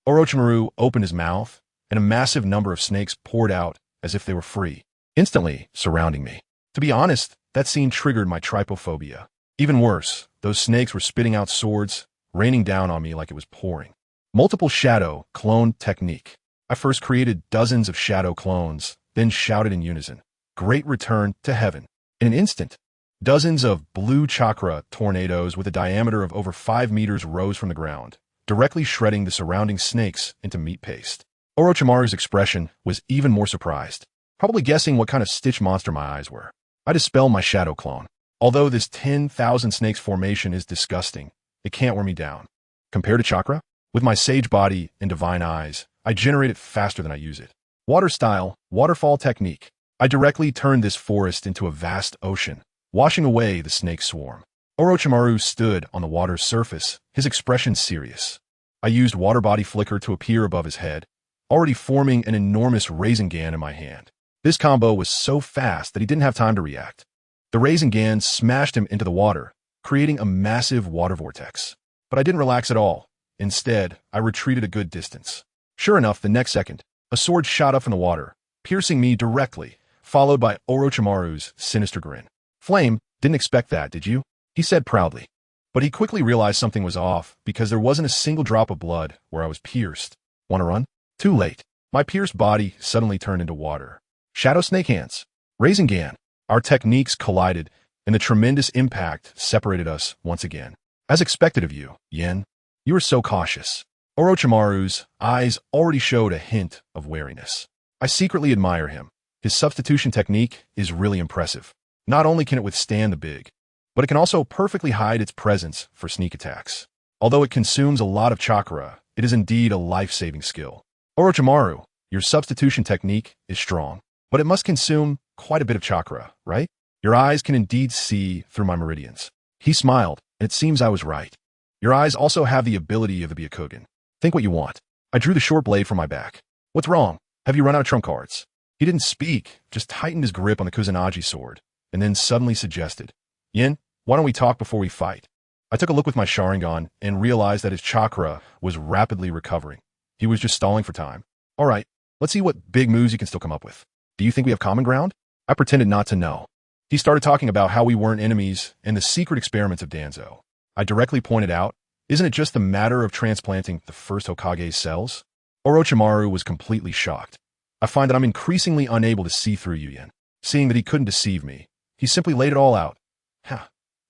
Orochimaru opened his mouth, and a massive number of snakes poured out as if they were free, instantly surrounding me. To be honest, that scene triggered my trypophobia. Even worse, those snakes were spitting out swords, raining down on me like it was pouring. Multiple shadow clone technique. I first created dozens of shadow clones, then shouted in unison, "Great return to heaven." In an instant, dozens of blue chakra tornadoes with a diameter of over 5 meters rose from the ground, directly shredding the surrounding snakes into meat paste. Orochimaru's expression was even more surprised, probably guessing what kind of stitch monster my eyes were. I dispelled my shadow clone. Although this 10,000 snakes formation is disgusting, it can't wear me down. Compared to chakra, with my sage body and divine eyes, I generate it faster than I use it. Water style, waterfall technique. I directly turned this forest into a vast ocean, washing away the snake swarm. Orochimaru stood on the water's surface, his expression serious. I used water body flicker to appear above his head, already forming an enormous Rasengan in my hand. This combo was so fast that he didn't have time to react. The Rasengan smashed him into the water, creating a massive water vortex. But I didn't relax at all. Instead, I retreated a good distance. Sure enough, the next second, a sword shot up from the water, piercing me directly, followed by Orochimaru's sinister grin. "Flame, didn't expect that, did you?" he said proudly. But he quickly realized something was off because there wasn't a single drop of blood where I was pierced. Want to run? Too late. My pierced body suddenly turned into water. Shadow snake hands. Rasengan. Our techniques collided, and the tremendous impact separated us once again. As expected of you, Yen. You were so cautious. Orochimaru's eyes already showed a hint of wariness. I secretly admire him. His substitution technique is really impressive. Not only can it withstand the big, but it can also perfectly hide its presence for sneak attacks. Although it consumes a lot of chakra, it is indeed a life-saving skill. Orochimaru, your substitution technique is strong, but it must consume quite a bit of chakra, right? Your eyes can indeed see through my meridians. He smiled, and it seems I was right. Your eyes also have the ability of the Byakugan. Think what you want. I drew the short blade from my back. What's wrong? Have you run out of trump cards? He didn't speak, just tightened his grip on the Kusanagi sword, and then suddenly suggested, "Yin, why don't we talk before we fight?" I took a look with my Sharingan and realized that his chakra was rapidly recovering. He was just stalling for time. All right, let's see what big moves you can still come up with. Do you think we have common ground? I pretended not to know. He started talking about how we weren't enemies and the secret experiments of Danzo. I directly pointed out, isn't it just a matter of transplanting the first Hokage's cells? Orochimaru was completely shocked. I find that I'm increasingly unable to see through you, Yen. Seeing that he couldn't deceive me, he simply laid it all out.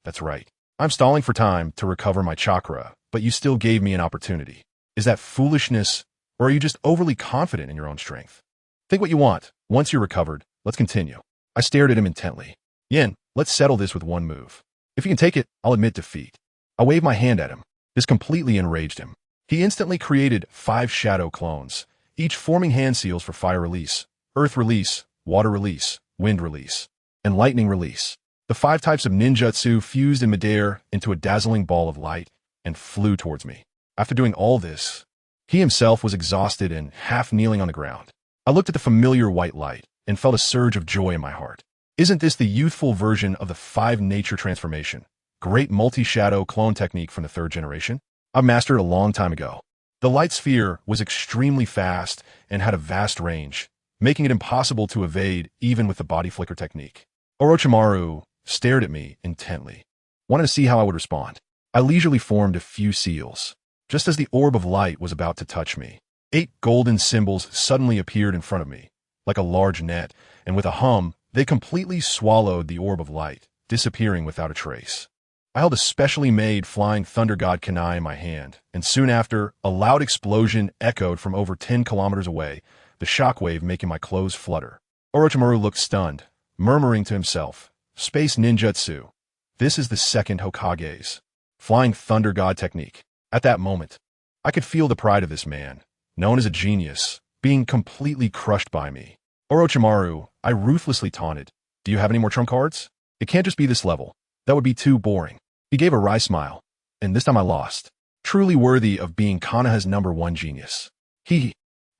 That's right. I'm stalling for time to recover my chakra, but you still gave me an opportunity. Is that foolishness, or are you just overly confident in your own strength? Think what you want. Once you're recovered, let's continue. I stared at him intently. Yin, let's settle this with one move. If you can take it, I'll admit defeat. I waved my hand at him. This completely enraged him. He instantly created 5 shadow clones, each forming hand seals for fire release, earth release, water release, wind release, and lightning release. The 5 types of ninjutsu fused in midair into a dazzling ball of light and flew towards me. After doing all this, he himself was exhausted and half kneeling on the ground. I looked at the familiar white light and felt a surge of joy in my heart. Isn't this the youthful version of the 5 nature transformation? Great multi-shadow clone technique from the 3rd generation? I mastered it a long time ago. The light sphere was extremely fast and had a vast range, making it impossible to evade even with the body flicker technique. Orochimaru stared at me intently, wanted to see how I would respond. I leisurely formed a few seals. Just as the orb of light was about to touch me, 8 golden symbols suddenly appeared in front of me, like a large net, and with a hum, they completely swallowed the orb of light, disappearing without a trace. I held a specially made flying thunder god kunai in my hand, and soon after, a loud explosion echoed from over 10 kilometers away, the shockwave making my clothes flutter. Orochimaru looked stunned, murmuring to himself, Space ninjutsu. This is the 2nd Hokage's flying thunder god technique. At that moment, I could feel the pride of this man, known as a genius, being completely crushed by me. Orochimaru, I ruthlessly taunted, do you have any more trump cards? It can't just be this level. That would be too boring. He gave a wry smile, and this time I lost. Truly worthy of being Konoha's #1 genius. I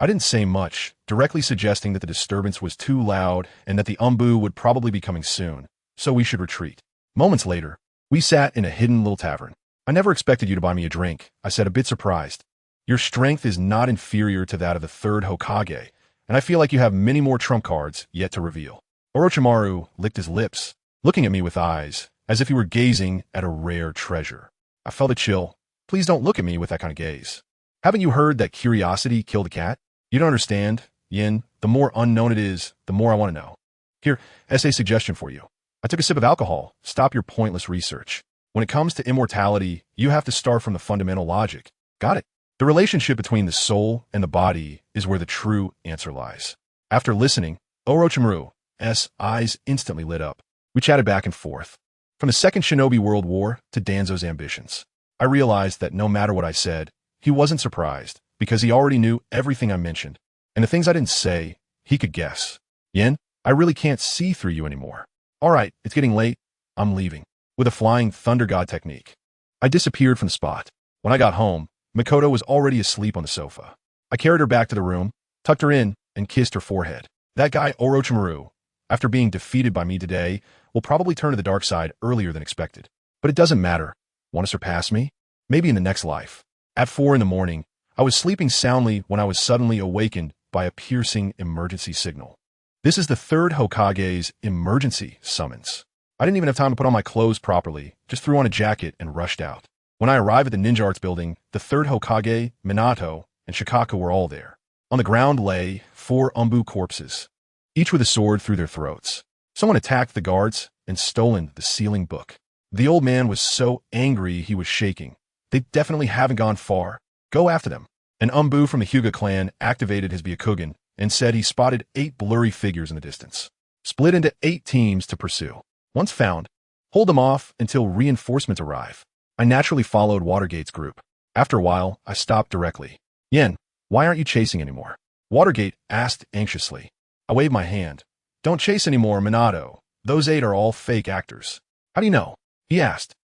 didn't say much, directly suggesting that the disturbance was too loud and that the Umbu would probably be coming soon, so we should retreat. Moments later, we sat in a hidden little tavern. I never expected you to buy me a drink, I said, a bit surprised. Your strength is not inferior to that of the 3rd Hokage, and I feel like you have many more trump cards yet to reveal. Orochimaru licked his lips, looking at me with eyes, as if he were gazing at a rare treasure. I felt a chill. Please don't look at me with that kind of gaze. Haven't you heard that curiosity killed a cat? You don't understand, Yin. The more unknown it is, the more I want to know. Here, essay suggestion for you. I took a sip of alcohol. Stop your pointless research. When it comes to immortality, you have to start from the fundamental logic. Got it. The relationship between the soul and the body is where the true answer lies. After listening, Orochimaru's eyes instantly lit up. We chatted back and forth. From the Second Shinobi World War to Danzo's ambitions, I realized that no matter what I said, he wasn't surprised, because he already knew everything I mentioned. And the things I didn't say, he could guess. Yin, I really can't see through you anymore. All right, it's getting late. I'm leaving. With a flying thunder god technique. I disappeared from the spot. When I got home, Mikoto was already asleep on the sofa. I carried her back to the room, tucked her in, and kissed her forehead. That guy Orochimaru, after being defeated by me today, will probably turn to the dark side earlier than expected. But it doesn't matter. Want to surpass me? Maybe in the next life. At 4 in the morning, I was sleeping soundly when I was suddenly awakened by a piercing emergency signal. This is the 3rd Hokage's emergency summons. I didn't even have time to put on my clothes properly, just threw on a jacket and rushed out. When I arrived at the Ninja Arts building, the 3rd Hokage, Minato, and Shikaku were all there. On the ground lay 4 Umbu corpses, each with a sword through their throats. Someone attacked the guards and stolen the sealing book. The old man was so angry he was shaking. They definitely haven't gone far. Go after them. An Umbu from the Hyuga clan activated his Byakugan and said he spotted 8 blurry figures in the distance. Split into 8 teams to pursue. Once found, hold them off until reinforcements arrive. I naturally followed Watergate's group. After a while, I stopped directly. Yen, why aren't you chasing anymore? Watergate asked anxiously. I waved my hand. Don't chase anymore, Minato. Those 8 are all fake actors. How do you know? He asked.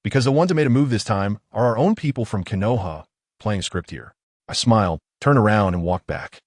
Because the ones that made a move this time are our own people from Konoha playing script here. I smiled, turned around, and walked back.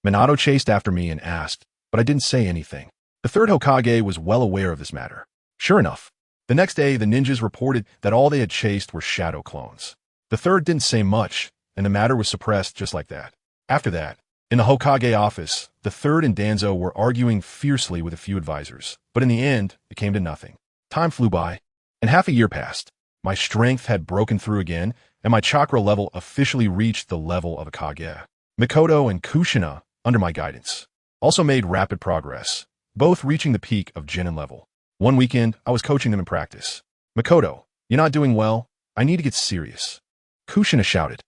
Minato chased after me and asked, but I didn't say anything. The 3rd Hokage was well aware of this matter. Sure enough, the next day the ninjas reported that all they had chased were shadow clones. The 3rd didn't say much, and the matter was suppressed just like that. After that, in the Hokage office, the 3rd and Danzo were arguing fiercely with a few advisors, but in the end, it came to nothing. Time flew by, and half a year passed. My strength had broken through again, and my chakra level officially reached the level of a Kage. Mikoto and Kushina, under my guidance, also made rapid progress, both reaching the peak of Genin level. One weekend, I was coaching them in practice. Mikoto, you're not doing well. I need to get serious. Kushina shouted.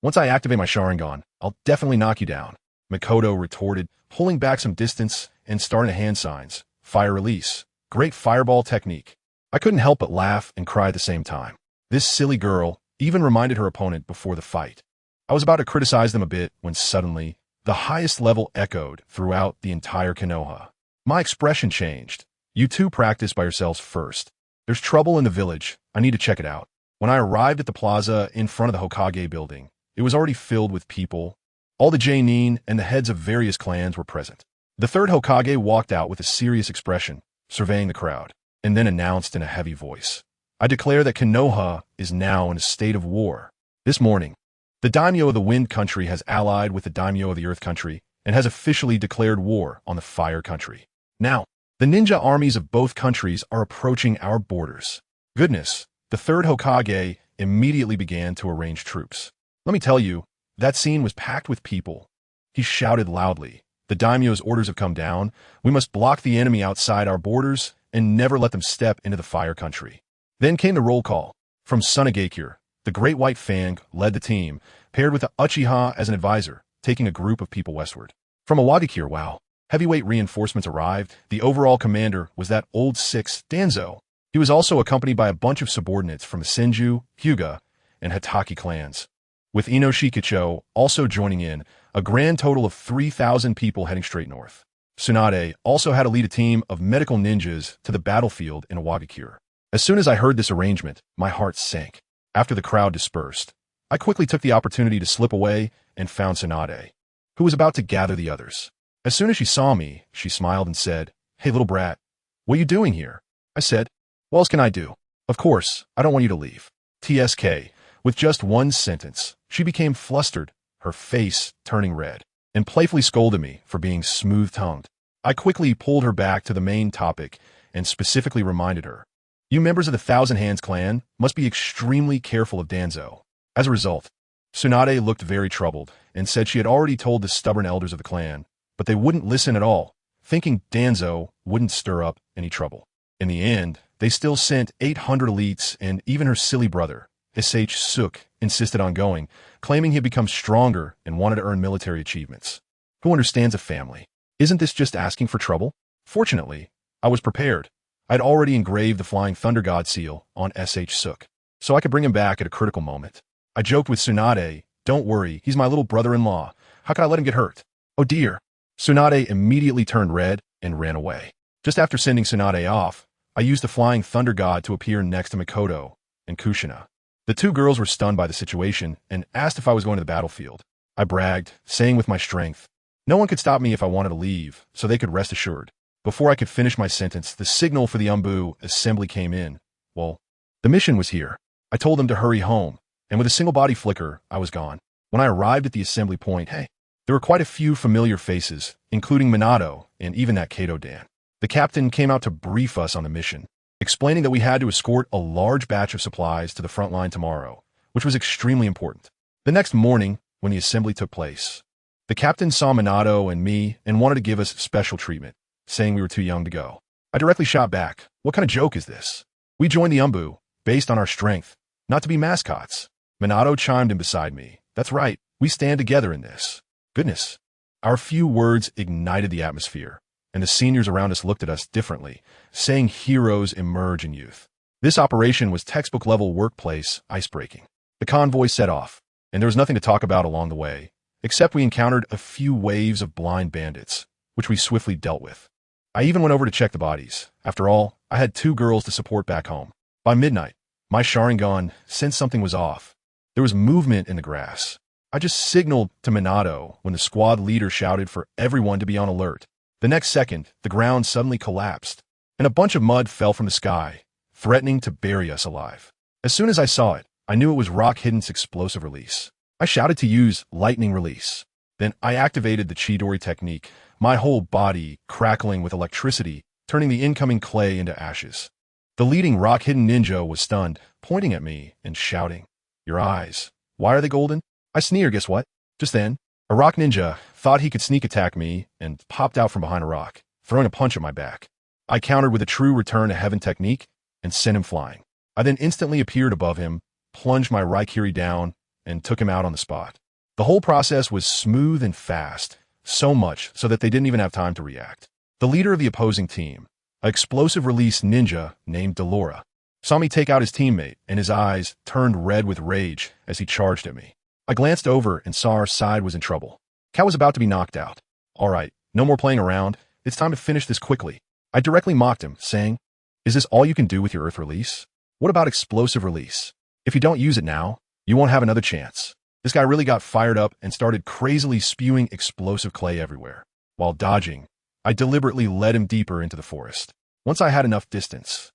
Once I activate my Sharingan, I'll definitely knock you down. Makoto retorted, pulling back some distance and starting to hand signs. Fire release. Great fireball technique. I couldn't help but laugh and cry at the same time. This silly girl even reminded her opponent before the fight. I was about to criticize them a bit when suddenly, the highest level echoed throughout the entire Konoha. My expression changed. You two practice by yourselves first. There's trouble in the village. I need to check it out. When I arrived at the plaza in front of the Hokage building, it was already filled with people. All the Jonin and the heads of various clans were present. The third Hokage walked out with a serious expression, surveying the crowd, and then announced in a heavy voice, I declare that Konoha is now in a state of war. This morning, the daimyo of the Wind Country has allied with the daimyo of the Earth Country and has officially declared war on the Fire Country. Now, the ninja armies of both countries are approaching our borders. Goodness, the third Hokage immediately began to arrange troops. Let me tell you, that scene was packed with people. He shouted loudly, the daimyo's orders have come down. We must block the enemy outside our borders and never let them step into the Fire Country. Then came the roll call. From Sunagakure, the Great White Fang led the team, paired with the Uchiha as an advisor, taking a group of people westward. From Awagakure, wow, heavyweight reinforcements arrived. The overall commander was that old six, Danzo. He was also accompanied by a bunch of subordinates from the Senju, Hyuga, and Hatake clans. With Ino Shikicho also joining in, a grand total of 3,000 people heading straight north. Tsunade also had to lead a team of medical ninjas to the battlefield in Awagakure. As soon as I heard this arrangement, my heart sank. After the crowd dispersed, I quickly took the opportunity to slip away and found Tsunade, who was about to gather the others. As soon as she saw me, she smiled and said, Hey little brat, what are you doing here? I said, What else can I do? Of course, I don't want you to leave. TSK. With just one sentence, she became flustered, her face turning red, and playfully scolded me for being smooth-tongued. I quickly pulled her back to the main topic and specifically reminded her, You members of the Thousand Hands clan must be extremely careful of Danzo. As a result, Tsunade looked very troubled and said she had already told the stubborn elders of the clan, but they wouldn't listen at all, thinking Danzo wouldn't stir up any trouble. In the end, they still sent 800 elites, and even her silly brother, Suk, insisted on going, claiming he had become stronger and wanted to earn military achievements. Who understands a family? Isn't this just asking for trouble? Fortunately, I was prepared. I had already engraved the Flying Thunder God seal on Suk, so I could bring him back at a critical moment. I joked with Tsunade, Don't worry, he's my little brother-in-law. How could I let him get hurt? Oh dear. Tsunade immediately turned red and ran away. Just after sending Tsunade off, I used the Flying Thunder God to appear next to Makoto and Kushina. The two girls were stunned by the situation and asked if I was going to the battlefield. I bragged, saying with my strength, No one could stop me if I wanted to leave, so they could rest assured. Before I could finish my sentence, the signal for the Umbu assembly came in. Well, the mission was here. I told them to hurry home, and with a single body flicker, I was gone. When I arrived at the assembly point, there were quite a few familiar faces, including Minato and even that Kato Dan. The captain came out to brief us on the mission, explaining that we had to escort a large batch of supplies to the front line tomorrow, which was extremely important. The next morning, when the assembly took place, the captain saw Minato and me and wanted to give us special treatment, saying we were too young to go. I directly shot back, What kind of joke is this? We joined the Umbu, based on our strength, not to be mascots. Minato chimed in beside me, That's right, we stand together in this. Goodness. Our few words ignited the atmosphere, and the seniors around us looked at us differently, saying heroes emerge in youth. This operation was textbook-level workplace ice-breaking. The convoy set off, and there was nothing to talk about along the way, except we encountered a few waves of blind bandits, which we swiftly dealt with. I even went over to check the bodies. After all, I had 2 girls to support back home. By midnight, my Sharingan sensed something was off. There was movement in the grass. I just signaled to Minato when the squad leader shouted for everyone to be on alert. The next second, the ground suddenly collapsed, and a bunch of mud fell from the sky, threatening to bury us alive. As soon as I saw it, I knew it was Rock Hidden's explosive release. I shouted to use lightning release. Then I activated the Chidori technique, my whole body crackling with electricity, turning the incoming clay into ashes. The leading Rock Hidden ninja was stunned, pointing at me and shouting, Your eyes, why are they golden? I sneered, guess what? Just then, a rock ninja thought he could sneak attack me and popped out from behind a rock, throwing a punch at my back. I countered with a true return to heaven technique and sent him flying. I then instantly appeared above him, plunged my Raikiri down, and took him out on the spot. The whole process was smooth and fast, so much so that they didn't even have time to react. The leader of the opposing team, an explosive release ninja named Delora, saw me take out his teammate, and his eyes turned red with rage as he charged at me. I glanced over and saw our side was in trouble. Cat was about to be knocked out. All right, no more playing around. It's time to finish this quickly. I directly mocked him, saying, "Is this all you can do with your Earth release? What about explosive release? If you don't use it now, you won't have another chance." This guy really got fired up and started crazily spewing explosive clay everywhere. While dodging, I deliberately led him deeper into the forest. Once I had enough distance,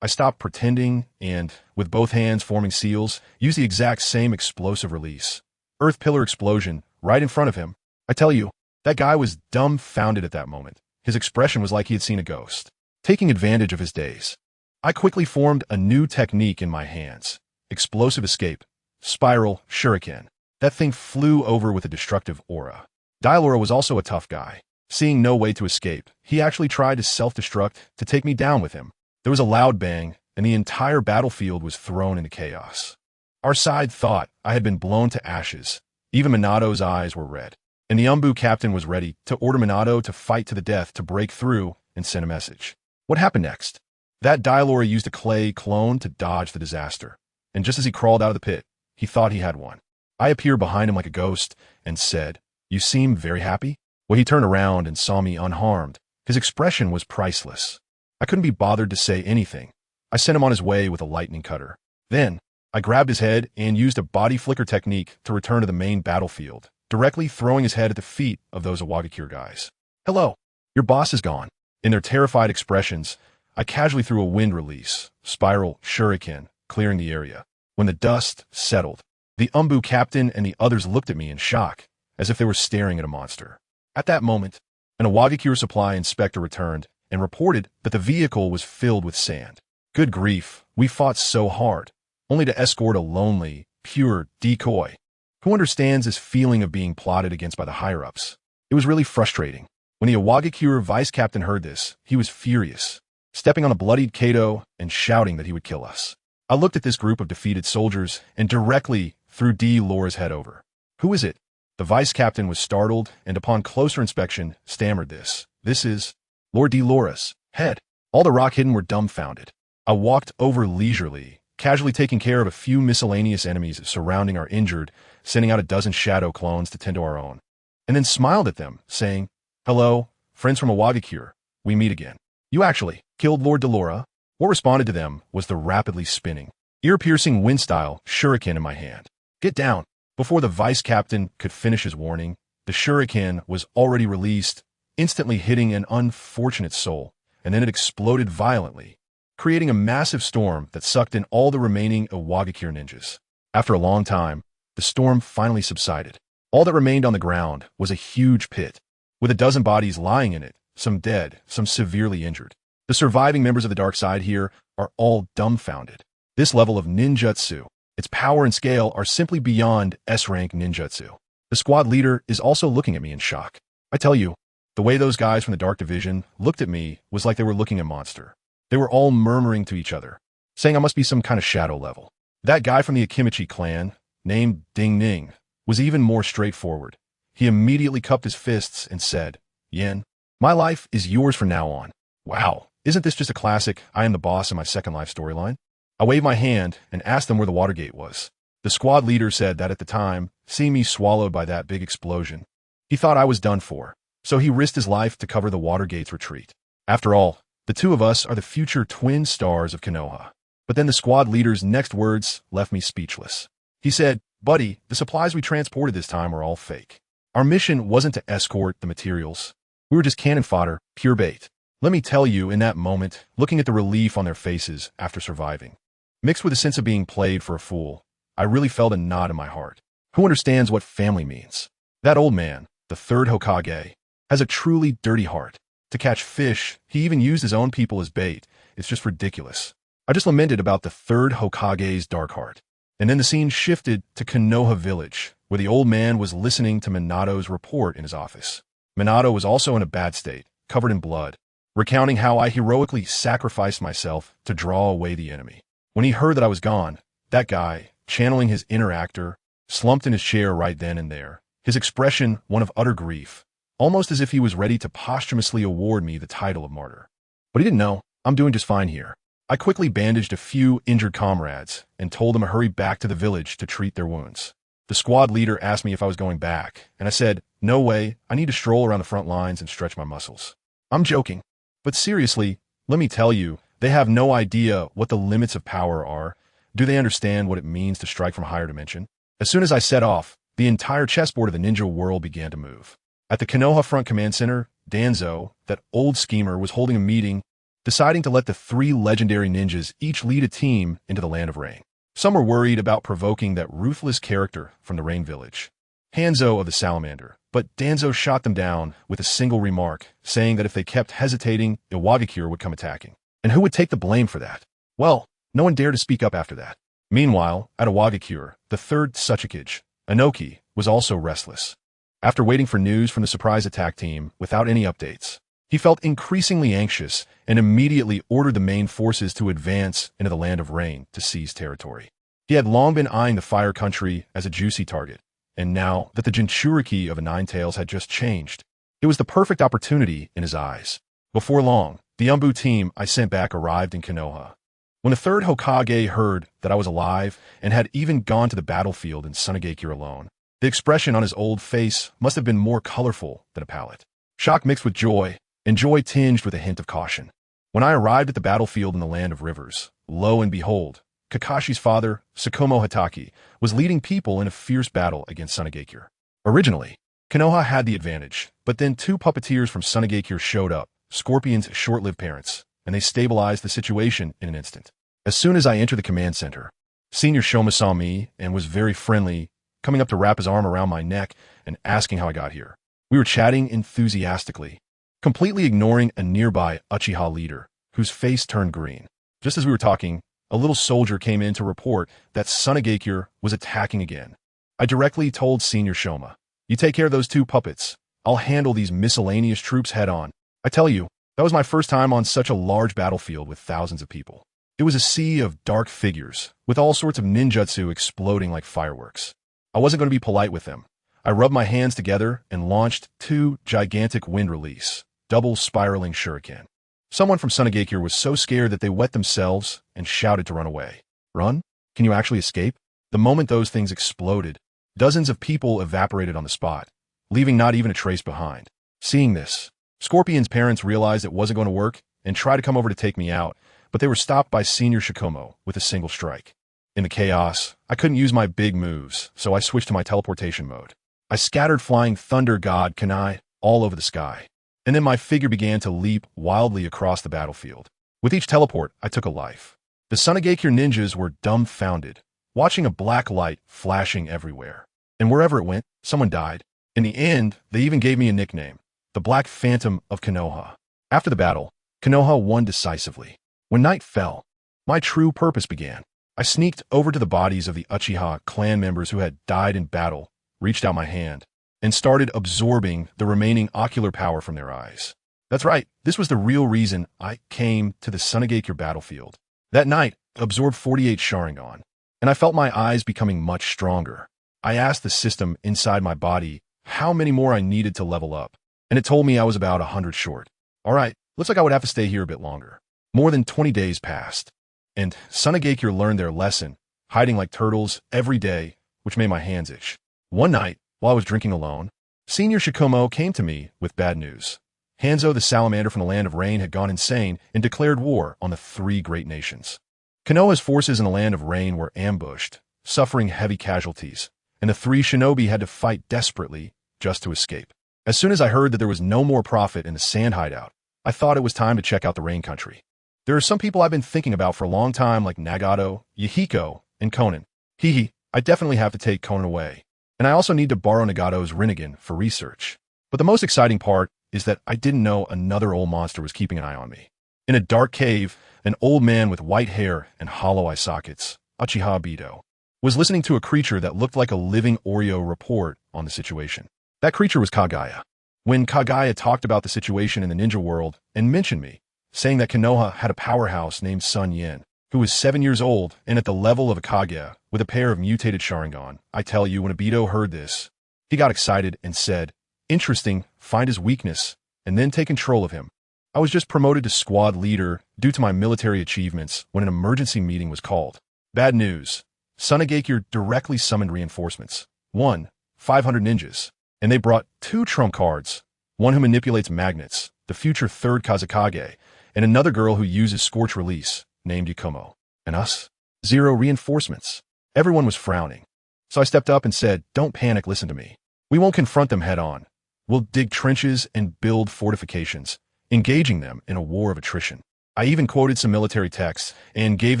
I stopped pretending and, with both hands forming seals, used the exact same explosive release. Earth pillar explosion right in front of him. I tell you, that guy was dumbfounded at that moment. His expression was like he had seen a ghost. Taking advantage of his daze, I quickly formed a new technique in my hands. Explosive escape. Spiral Shuriken. That thing flew over with a destructive aura. Delora was also a tough guy. Seeing no way to escape, he actually tried to self-destruct to take me down with him. There was a loud bang, and the entire battlefield was thrown into chaos. Our side thought I had been blown to ashes. Even Minato's eyes were red. And the Umbu captain was ready to order Minato to fight to the death to break through and send a message. What happened next? That Delora used a clay clone to dodge the disaster. And just as he crawled out of the pit, he thought he had won. I appeared behind him like a ghost and said, "You seem very happy?" Well, he turned around and saw me unharmed. His expression was priceless. I couldn't be bothered to say anything. I sent him on his way with a lightning cutter. Then, I grabbed his head and used a body flicker technique to return to the main battlefield, directly throwing his head at the feet of those Awagakure guys. "Hello, your boss is gone." In their terrified expressions, I casually threw a wind release, spiral shuriken, clearing the area. When the dust settled, the Umbu captain and the others looked at me in shock, as if they were staring at a monster. At that moment, an Awagakure supply inspector returned and reported that the vehicle was filled with sand. Good grief, we fought so hard, only to escort a lonely, pure decoy. Who understands this feeling of being plotted against by the higher-ups? It was really frustrating. When the Awagakure vice captain heard this, he was furious, stepping on a bloodied Kato and shouting that he would kill us. I looked at this group of defeated soldiers and directly threw Delora's head over. "Who is it?" The vice captain was startled and upon closer inspection stammered this. "This is Lord Delora's head." All the rock hidden were dumbfounded. I walked over leisurely, casually taking care of a few miscellaneous enemies surrounding our injured, sending out a dozen shadow clones to tend to our own, and then smiled at them, saying, "Hello, friends from Awagakure. We meet again. You actually killed Lord Delora?" What responded to them was the rapidly spinning, ear-piercing wind-style shuriken in my hand. "Get down!" Before the vice captain could finish his warning, the shuriken was already released, instantly hitting an unfortunate soul, and then it exploded violently, creating a massive storm that sucked in all the remaining Awagakure ninjas. After a long time, the storm finally subsided. All that remained on the ground was a huge pit, with a dozen bodies lying in it, some dead, some severely injured. The surviving members of the dark side here are all dumbfounded. This level of ninjutsu, its power and scale are simply beyond S-rank ninjutsu. The squad leader is also looking at me in shock. I tell you, the way those guys from the Dark Division looked at me was like they were looking at a monster. They were all murmuring to each other, saying I must be some kind of shadow level. That guy from the Akimichi clan, named Ding Ning, was even more straightforward. He immediately cupped his fists and said, "Yin, my life is yours from now on." Wow, isn't this just a classic I am the boss in my second life storyline? I waved my hand and asked them where the water gate was. The squad leader said that at the time, seeing me swallowed by that big explosion, he thought I was done for, so he risked his life to cover the water gate's retreat. After all, the two of us are the future twin stars of Konoha. But then the squad leader's next words left me speechless. He said, "Buddy, the supplies we transported this time were all fake. Our mission wasn't to escort the materials. We were just cannon fodder, pure bait." Let me tell you, in that moment, looking at the relief on their faces after surviving, mixed with a sense of being played for a fool, I really felt a knot in my heart. Who understands what family means? That old man, the third Hokage, has a truly dirty heart. To catch fish, he even used his own people as bait. It's just ridiculous. I just lamented about the third Hokage's dark heart. And then the scene shifted to Konoha Village, where the old man was listening to Minato's report in his office. Minato was also in a bad state, covered in blood, recounting how I heroically sacrificed myself to draw away the enemy. When he heard that I was gone, that guy, channeling his inner actor, slumped in his chair right then and there, his expression one of utter grief, almost as if he was ready to posthumously award me the title of martyr. But he didn't know. I'm doing just fine here. I quickly bandaged a few injured comrades and told them to hurry back to the village to treat their wounds. The squad leader asked me if I was going back, and I said, no way, I need to stroll around the front lines and stretch my muscles. I'm joking. But seriously, let me tell you, they have no idea what the limits of power are. Do they understand what it means to strike from a higher dimension? As soon as I set off, the entire chessboard of the ninja world began to move. At the Konoha Front Command Center, Danzo, that old schemer, was holding a meeting, deciding to let the 3 legendary ninjas each lead a team into the Land of Rain. Some were worried about provoking that ruthless character from the Rain Village, Hanzo of the Salamander, but Danzo shot them down with a single remark, saying that if they kept hesitating, Iwagakure would come attacking. And who would take the blame for that? Well, no one dared to speak up after that. Meanwhile, at Iwagakure, the 3rd Tsuchikage, Inoki, was also restless. After waiting for news from the surprise attack team without any updates, he felt increasingly anxious and immediately ordered the main forces to advance into the Land of Rain to seize territory. He had long been eyeing the Fire Country as a juicy target, and now that the Jinchuriki of a Ninetales had just changed, it was the perfect opportunity in his eyes. Before long, the Umbu team I sent back arrived in Konoha. When the 3rd Hokage heard that I was alive and had even gone to the battlefield in Sunagakure alone, the expression on his old face must have been more colorful than a palette. Shock mixed with joy, and joy tinged with a hint of caution. When I arrived at the battlefield in the Land of Rivers, lo and behold, Kakashi's father, Tsukumo Hatake, was leading people in a fierce battle against Sunagakure. Originally, Konoha had the advantage, but then 2 puppeteers from Sunagakure showed up, Scorpion's short-lived parents, and they stabilized the situation in an instant. As soon as I entered the command center, Senior Shoma saw me and was very friendly, coming up to wrap his arm around my neck and asking how I got here. We were chatting enthusiastically, completely ignoring a nearby Uchiha leader, whose face turned green. Just as we were talking, a little soldier came in to report that Sunagakure was attacking again. I directly told Senior Shoma, "You take care of those 2 puppets. I'll handle these miscellaneous troops head-on." I tell you, that was my first time on such a large battlefield with thousands of people. It was a sea of dark figures, with all sorts of ninjutsu exploding like fireworks. I wasn't going to be polite with them. I rubbed my hands together and launched 2 gigantic wind release, double spiraling Shuriken. Someone from Sunagakure was so scared that they wet themselves and shouted to run away. Run? Can you actually escape? The moment those things exploded, dozens of people evaporated on the spot, leaving not even a trace behind. Seeing this, Scorpion's parents realized it wasn't going to work and tried to come over to take me out, but they were stopped by Senior Shikomo with a single strike. In the chaos, I couldn't use my big moves, so I switched to my teleportation mode. I scattered flying thunder god Kanai all over the sky, and then my figure began to leap wildly across the battlefield. With each teleport, I took a life. The Sunagakure ninjas were dumbfounded, watching a black light flashing everywhere. And wherever it went, someone died. In the end, they even gave me a nickname, the Black Phantom of Konoha. After the battle, Konoha won decisively. When night fell, my true purpose began. I sneaked over to the bodies of the Uchiha clan members who had died in battle, reached out my hand, and started absorbing the remaining ocular power from their eyes. That's right, this was the real reason I came to the Sunagakure battlefield. That night, I absorbed 48 Sharingan, and I felt my eyes becoming much stronger. I asked the system inside my body how many more I needed to level up, and it told me I was about 100 short. All right, looks like I would have to stay here a bit longer. More than 20 days passed, and Sunagakure learned their lesson, hiding like turtles every day, which made my hands itch. One night, while I was drinking alone, Senior Shikomo came to me with bad news. Hanzo the Salamander from the Land of Rain had gone insane and declared war on the 3 great nations. Konoha's forces in the Land of Rain were ambushed, suffering heavy casualties, and the 3 shinobi had to fight desperately just to escape. As soon as I heard that there was no more profit in the sand hideout, I thought it was time to check out the Rain Country. There are some people I've been thinking about for a long time like Nagato, Yahiko, and Conan. I definitely have to take Conan away. And I also need to borrow Nagato's Rinnegan for research. But the most exciting part is that I didn't know another old monster was keeping an eye on me. In a dark cave, an old man with white hair and hollow eye sockets, Uchiha Bido, was listening to a creature that looked like a living Oreo report on the situation. That creature was Kagaya. When Kagaya talked about the situation in the ninja world and mentioned me, saying that Konoha had a powerhouse named SunYan, who was 7 years old and at the level of a Kage with a pair of mutated Sharingan, I tell you, when Obito heard this, he got excited and said, interesting, find his weakness, and then take control of him. I was just promoted to squad leader due to my military achievements when an emergency meeting was called. Bad news. SunYan directly summoned reinforcements. 500 ninjas. And they brought 2 trump cards, one who manipulates magnets, the future 3rd Kazekage, and another girl who uses Scorch Release, named Yakumo. And us? 0 reinforcements. Everyone was frowning. So I stepped up and said, don't panic, listen to me. We won't confront them head on. We'll dig trenches and build fortifications, engaging them in a war of attrition. I even quoted some military texts and gave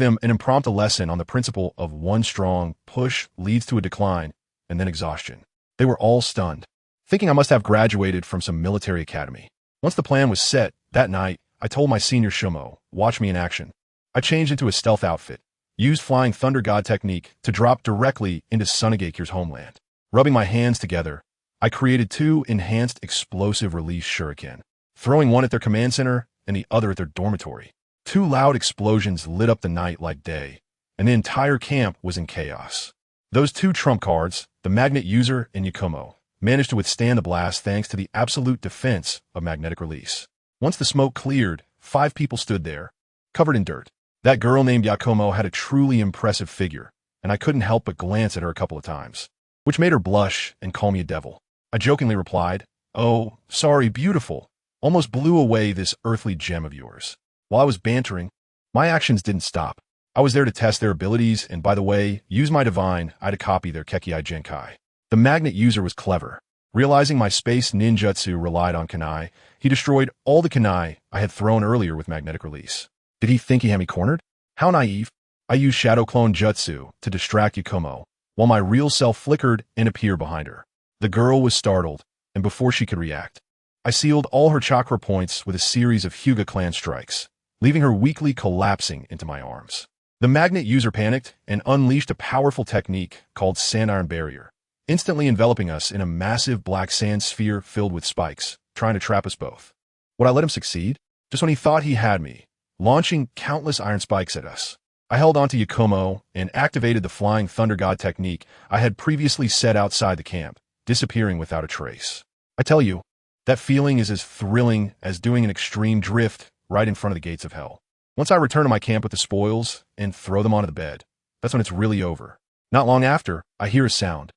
them an impromptu lesson on the principle of one strong push leads to a decline and then exhaustion. They were all stunned, thinking I must have graduated from some military academy. Once the plan was set, that night, I told my senior Shumo, watch me in action. I changed into a stealth outfit, used Flying Thunder God technique to drop directly into SunYan's homeland. Rubbing my hands together, I created 2 enhanced explosive release Shuriken, throwing one at their command center and the other at their dormitory. 2 loud explosions lit up the night like day, and the entire camp was in chaos. Those 2 trump cards, the Magnet User and Yakumo, managed to withstand the blast thanks to the absolute defense of magnetic release. Once the smoke cleared, 5 people stood there, covered in dirt. That girl named Yakumo had a truly impressive figure, and I couldn't help but glance at her a couple of times, which made her blush and call me a devil. I jokingly replied, oh, sorry, beautiful, almost blew away this earthly gem of yours. While I was bantering, my actions didn't stop. I was there to test their abilities, and by the way, use my divine, I had to copy their Kekkei Genkai. The Magnet User was clever. Realizing my space ninjutsu relied on kunai, he destroyed all the kunai I had thrown earlier with magnetic release. Did he think he had me cornered? How naive. I used Shadow Clone Jutsu to distract Yakumo, while my real self flickered and appeared behind her. The girl was startled, and before she could react, I sealed all her chakra points with a series of Hyuga clan strikes, leaving her weakly collapsing into my arms. The Magnet User panicked and unleashed a powerful technique called Sand Iron Barrier, instantly enveloping us in a massive black sand sphere filled with spikes, trying to trap us both. Would I let him succeed? Just when he thought he had me, launching countless iron spikes at us. I held onto Yakumo and activated the Flying Thunder God technique I had previously set outside the camp, disappearing without a trace. I tell you, that feeling is as thrilling as doing an extreme drift right in front of the gates of hell. Once I return to my camp with the spoils and throw them onto the bed, that's when it's really over. Not long after, I hear a sound.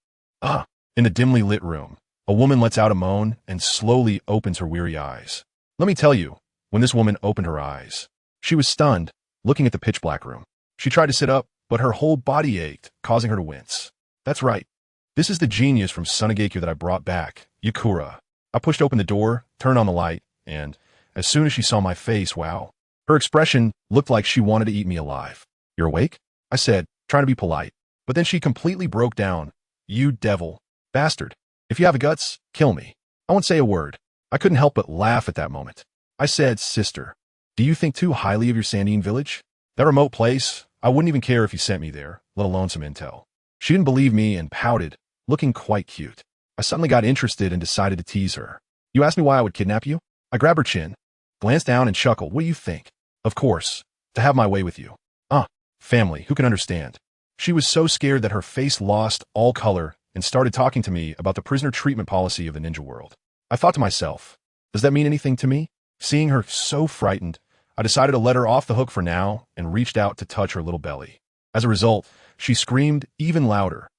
In the dimly lit room, a woman lets out a moan and slowly opens her weary eyes. Let me tell you, when this woman opened her eyes, she was stunned, looking at the pitch-black room. She tried to sit up, but her whole body ached, causing her to wince. That's right. This is the genius from SunYan that I brought back, Yakura. I pushed open the door, turned on the light, and as soon as she saw my face, wow. Her expression looked like she wanted to eat me alive. You're awake? I said, trying to be polite. But then she completely broke down. You devil. Bastard. If you have the guts, kill me. I won't say a word. I couldn't help but laugh at that moment. I said, sister, do you think too highly of your Sandine village? That remote place, I wouldn't even care if you sent me there, let alone some intel. She didn't believe me and pouted, looking quite cute. I suddenly got interested and decided to tease her. You asked me why I would kidnap you? I grabbed her chin, glanced down and chuckled. What do you think? Of course, to have my way with you. Family, who can understand? She was so scared that her face lost all color and started talking to me about the prisoner treatment policy of the ninja world. I thought to myself, does that mean anything to me? Seeing her so frightened, I decided to let her off the hook for now and reached out to touch her little belly. As a result, she screamed even louder.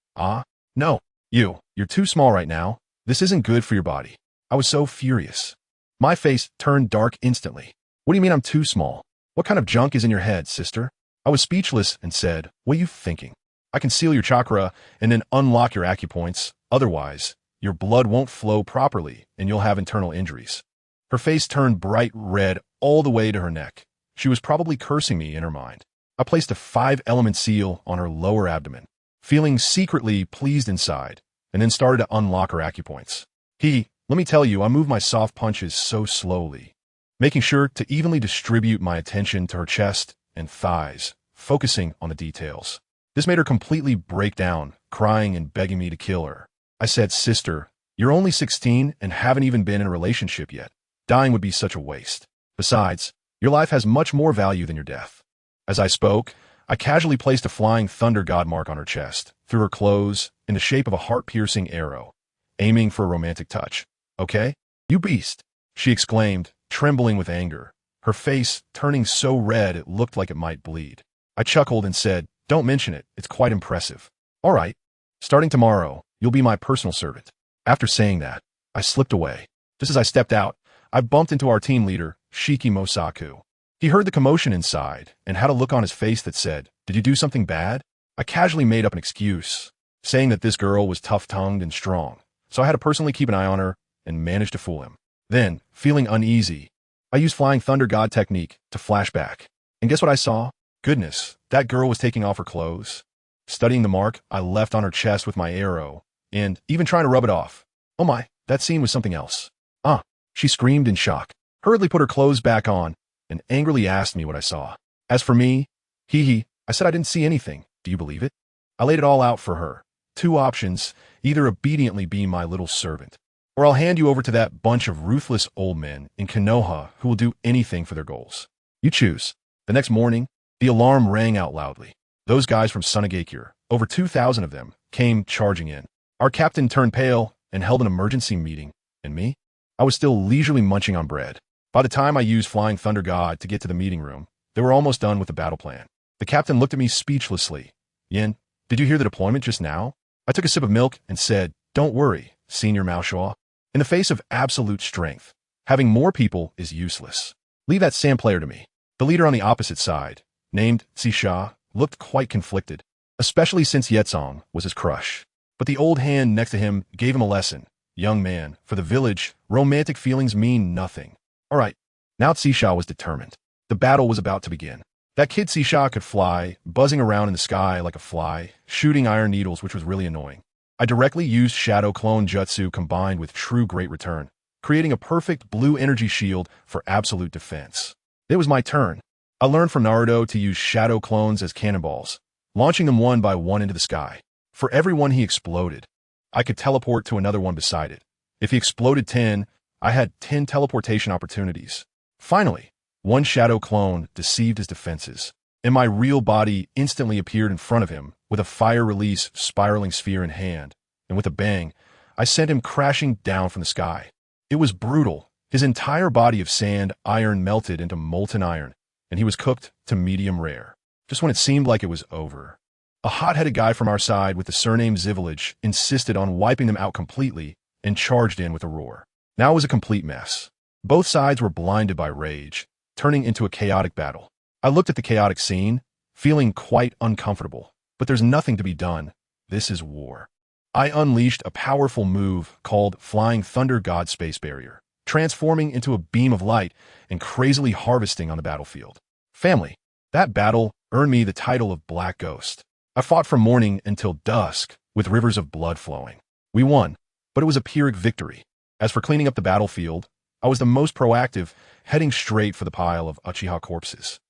No, you're too small right now. This isn't good for your body. I was so furious. My face turned dark instantly. What do you mean I'm too small? What kind of junk is in your head, sister? I was speechless and said, what are you thinking? I can seal your chakra and then unlock your acupoints. Otherwise, your blood won't flow properly and you'll have internal injuries. Her face turned bright red all the way to her neck. She was probably cursing me in her mind. I placed a 5-element seal on her lower abdomen, feeling secretly pleased inside, and then started to unlock her acupoints. Let me tell you, I moved my soft punches so slowly, making sure to evenly distribute my attention to her chest and thighs, focusing on the details. This made her completely break down, crying and begging me to kill her. I said, sister, you're only 16 and haven't even been in a relationship yet. Dying would be such a waste. Besides, your life has much more value than your death. As I spoke, I casually placed a Flying Thunder God mark on her chest, through her clothes, in the shape of a heart-piercing arrow, aiming for a romantic touch. okay? You beast, she exclaimed, trembling with anger, her face turning so red it looked like it might bleed. I chuckled and said, don't mention it, it's quite impressive. All right, starting tomorrow, you'll be my personal servant. After saying that, I slipped away. Just as I stepped out, I bumped into our team leader, Shiki Mosaku. He heard the commotion inside and had a look on his face that said, did you do something bad? I casually made up an excuse, saying that this girl was tough-tongued and strong, so I had to personally keep an eye on her and managed to fool him. Then, feeling uneasy, I used Flying Thunder God technique to flash back. And guess what I saw? Goodness, that girl was taking off her clothes. Studying the mark I left on her chest with my arrow, and even trying to rub it off. Oh my, that scene was something else. She screamed in shock, hurriedly put her clothes back on, and angrily asked me what I saw. As for me, I said I didn't see anything. Do you believe it? I laid it all out for her. 2 options, either obediently be my little servant, or I'll hand you over to that bunch of ruthless old men in Konoha who will do anything for their goals. You choose. The next morning, the alarm rang out loudly. Those guys from SunYan, over 2,000 of them, came charging in. Our captain turned pale and held an emergency meeting, and me? I was still leisurely munching on bread. By the time I used Flying Thunder God to get to the meeting room, they were almost done with the battle plan. The captain looked at me speechlessly. Yin, did you hear the deployment just now? I took a sip of milk and said, don't worry, Senior Maoshaw. In the face of absolute strength, having more people is useless. Leave that sand player to me. The leader on the opposite side, named Sisha, looked quite conflicted, especially since Yetzong was his crush. But the old hand next to him gave him a lesson. Young man, for the village, romantic feelings mean nothing. All right, now Sisha was determined. The battle was about to begin. That kid Sisha could fly, buzzing around in the sky like a fly, shooting iron needles, which was really annoying. I directly used Shadow Clone Jutsu combined with True Great Return, creating a perfect blue energy shield for absolute defense. It was my turn. I learned from Naruto to use Shadow Clones as cannonballs, launching them one by one into the sky. For every one he exploded, I could teleport to another one beside it. If he exploded 10, I had 10 teleportation opportunities. Finally, one Shadow Clone deceived his defenses, and my real body instantly appeared in front of him with a fire-release spiraling sphere in hand, and with a bang, I sent him crashing down from the sky. It was brutal. His entire body of sand iron melted into molten iron, and he was cooked to medium rare. Just when it seemed like it was over, a hot-headed guy from our side with the surname Zivillage insisted on wiping them out completely and charged in with a roar. Now it was a complete mess. Both sides were blinded by rage, turning into a chaotic battle. I looked at the chaotic scene, feeling quite uncomfortable, but there's nothing to be done. This is war. I unleashed a powerful move called Flying Thunder God Space Barrier, transforming into a beam of light and crazily harvesting on the battlefield. Family, that battle earned me the title of Black Ghost. I fought from morning until dusk, with rivers of blood flowing. We won, but it was a Pyrrhic victory. As for cleaning up the battlefield, I was the most proactive, heading straight for the pile of Uchiha corpses.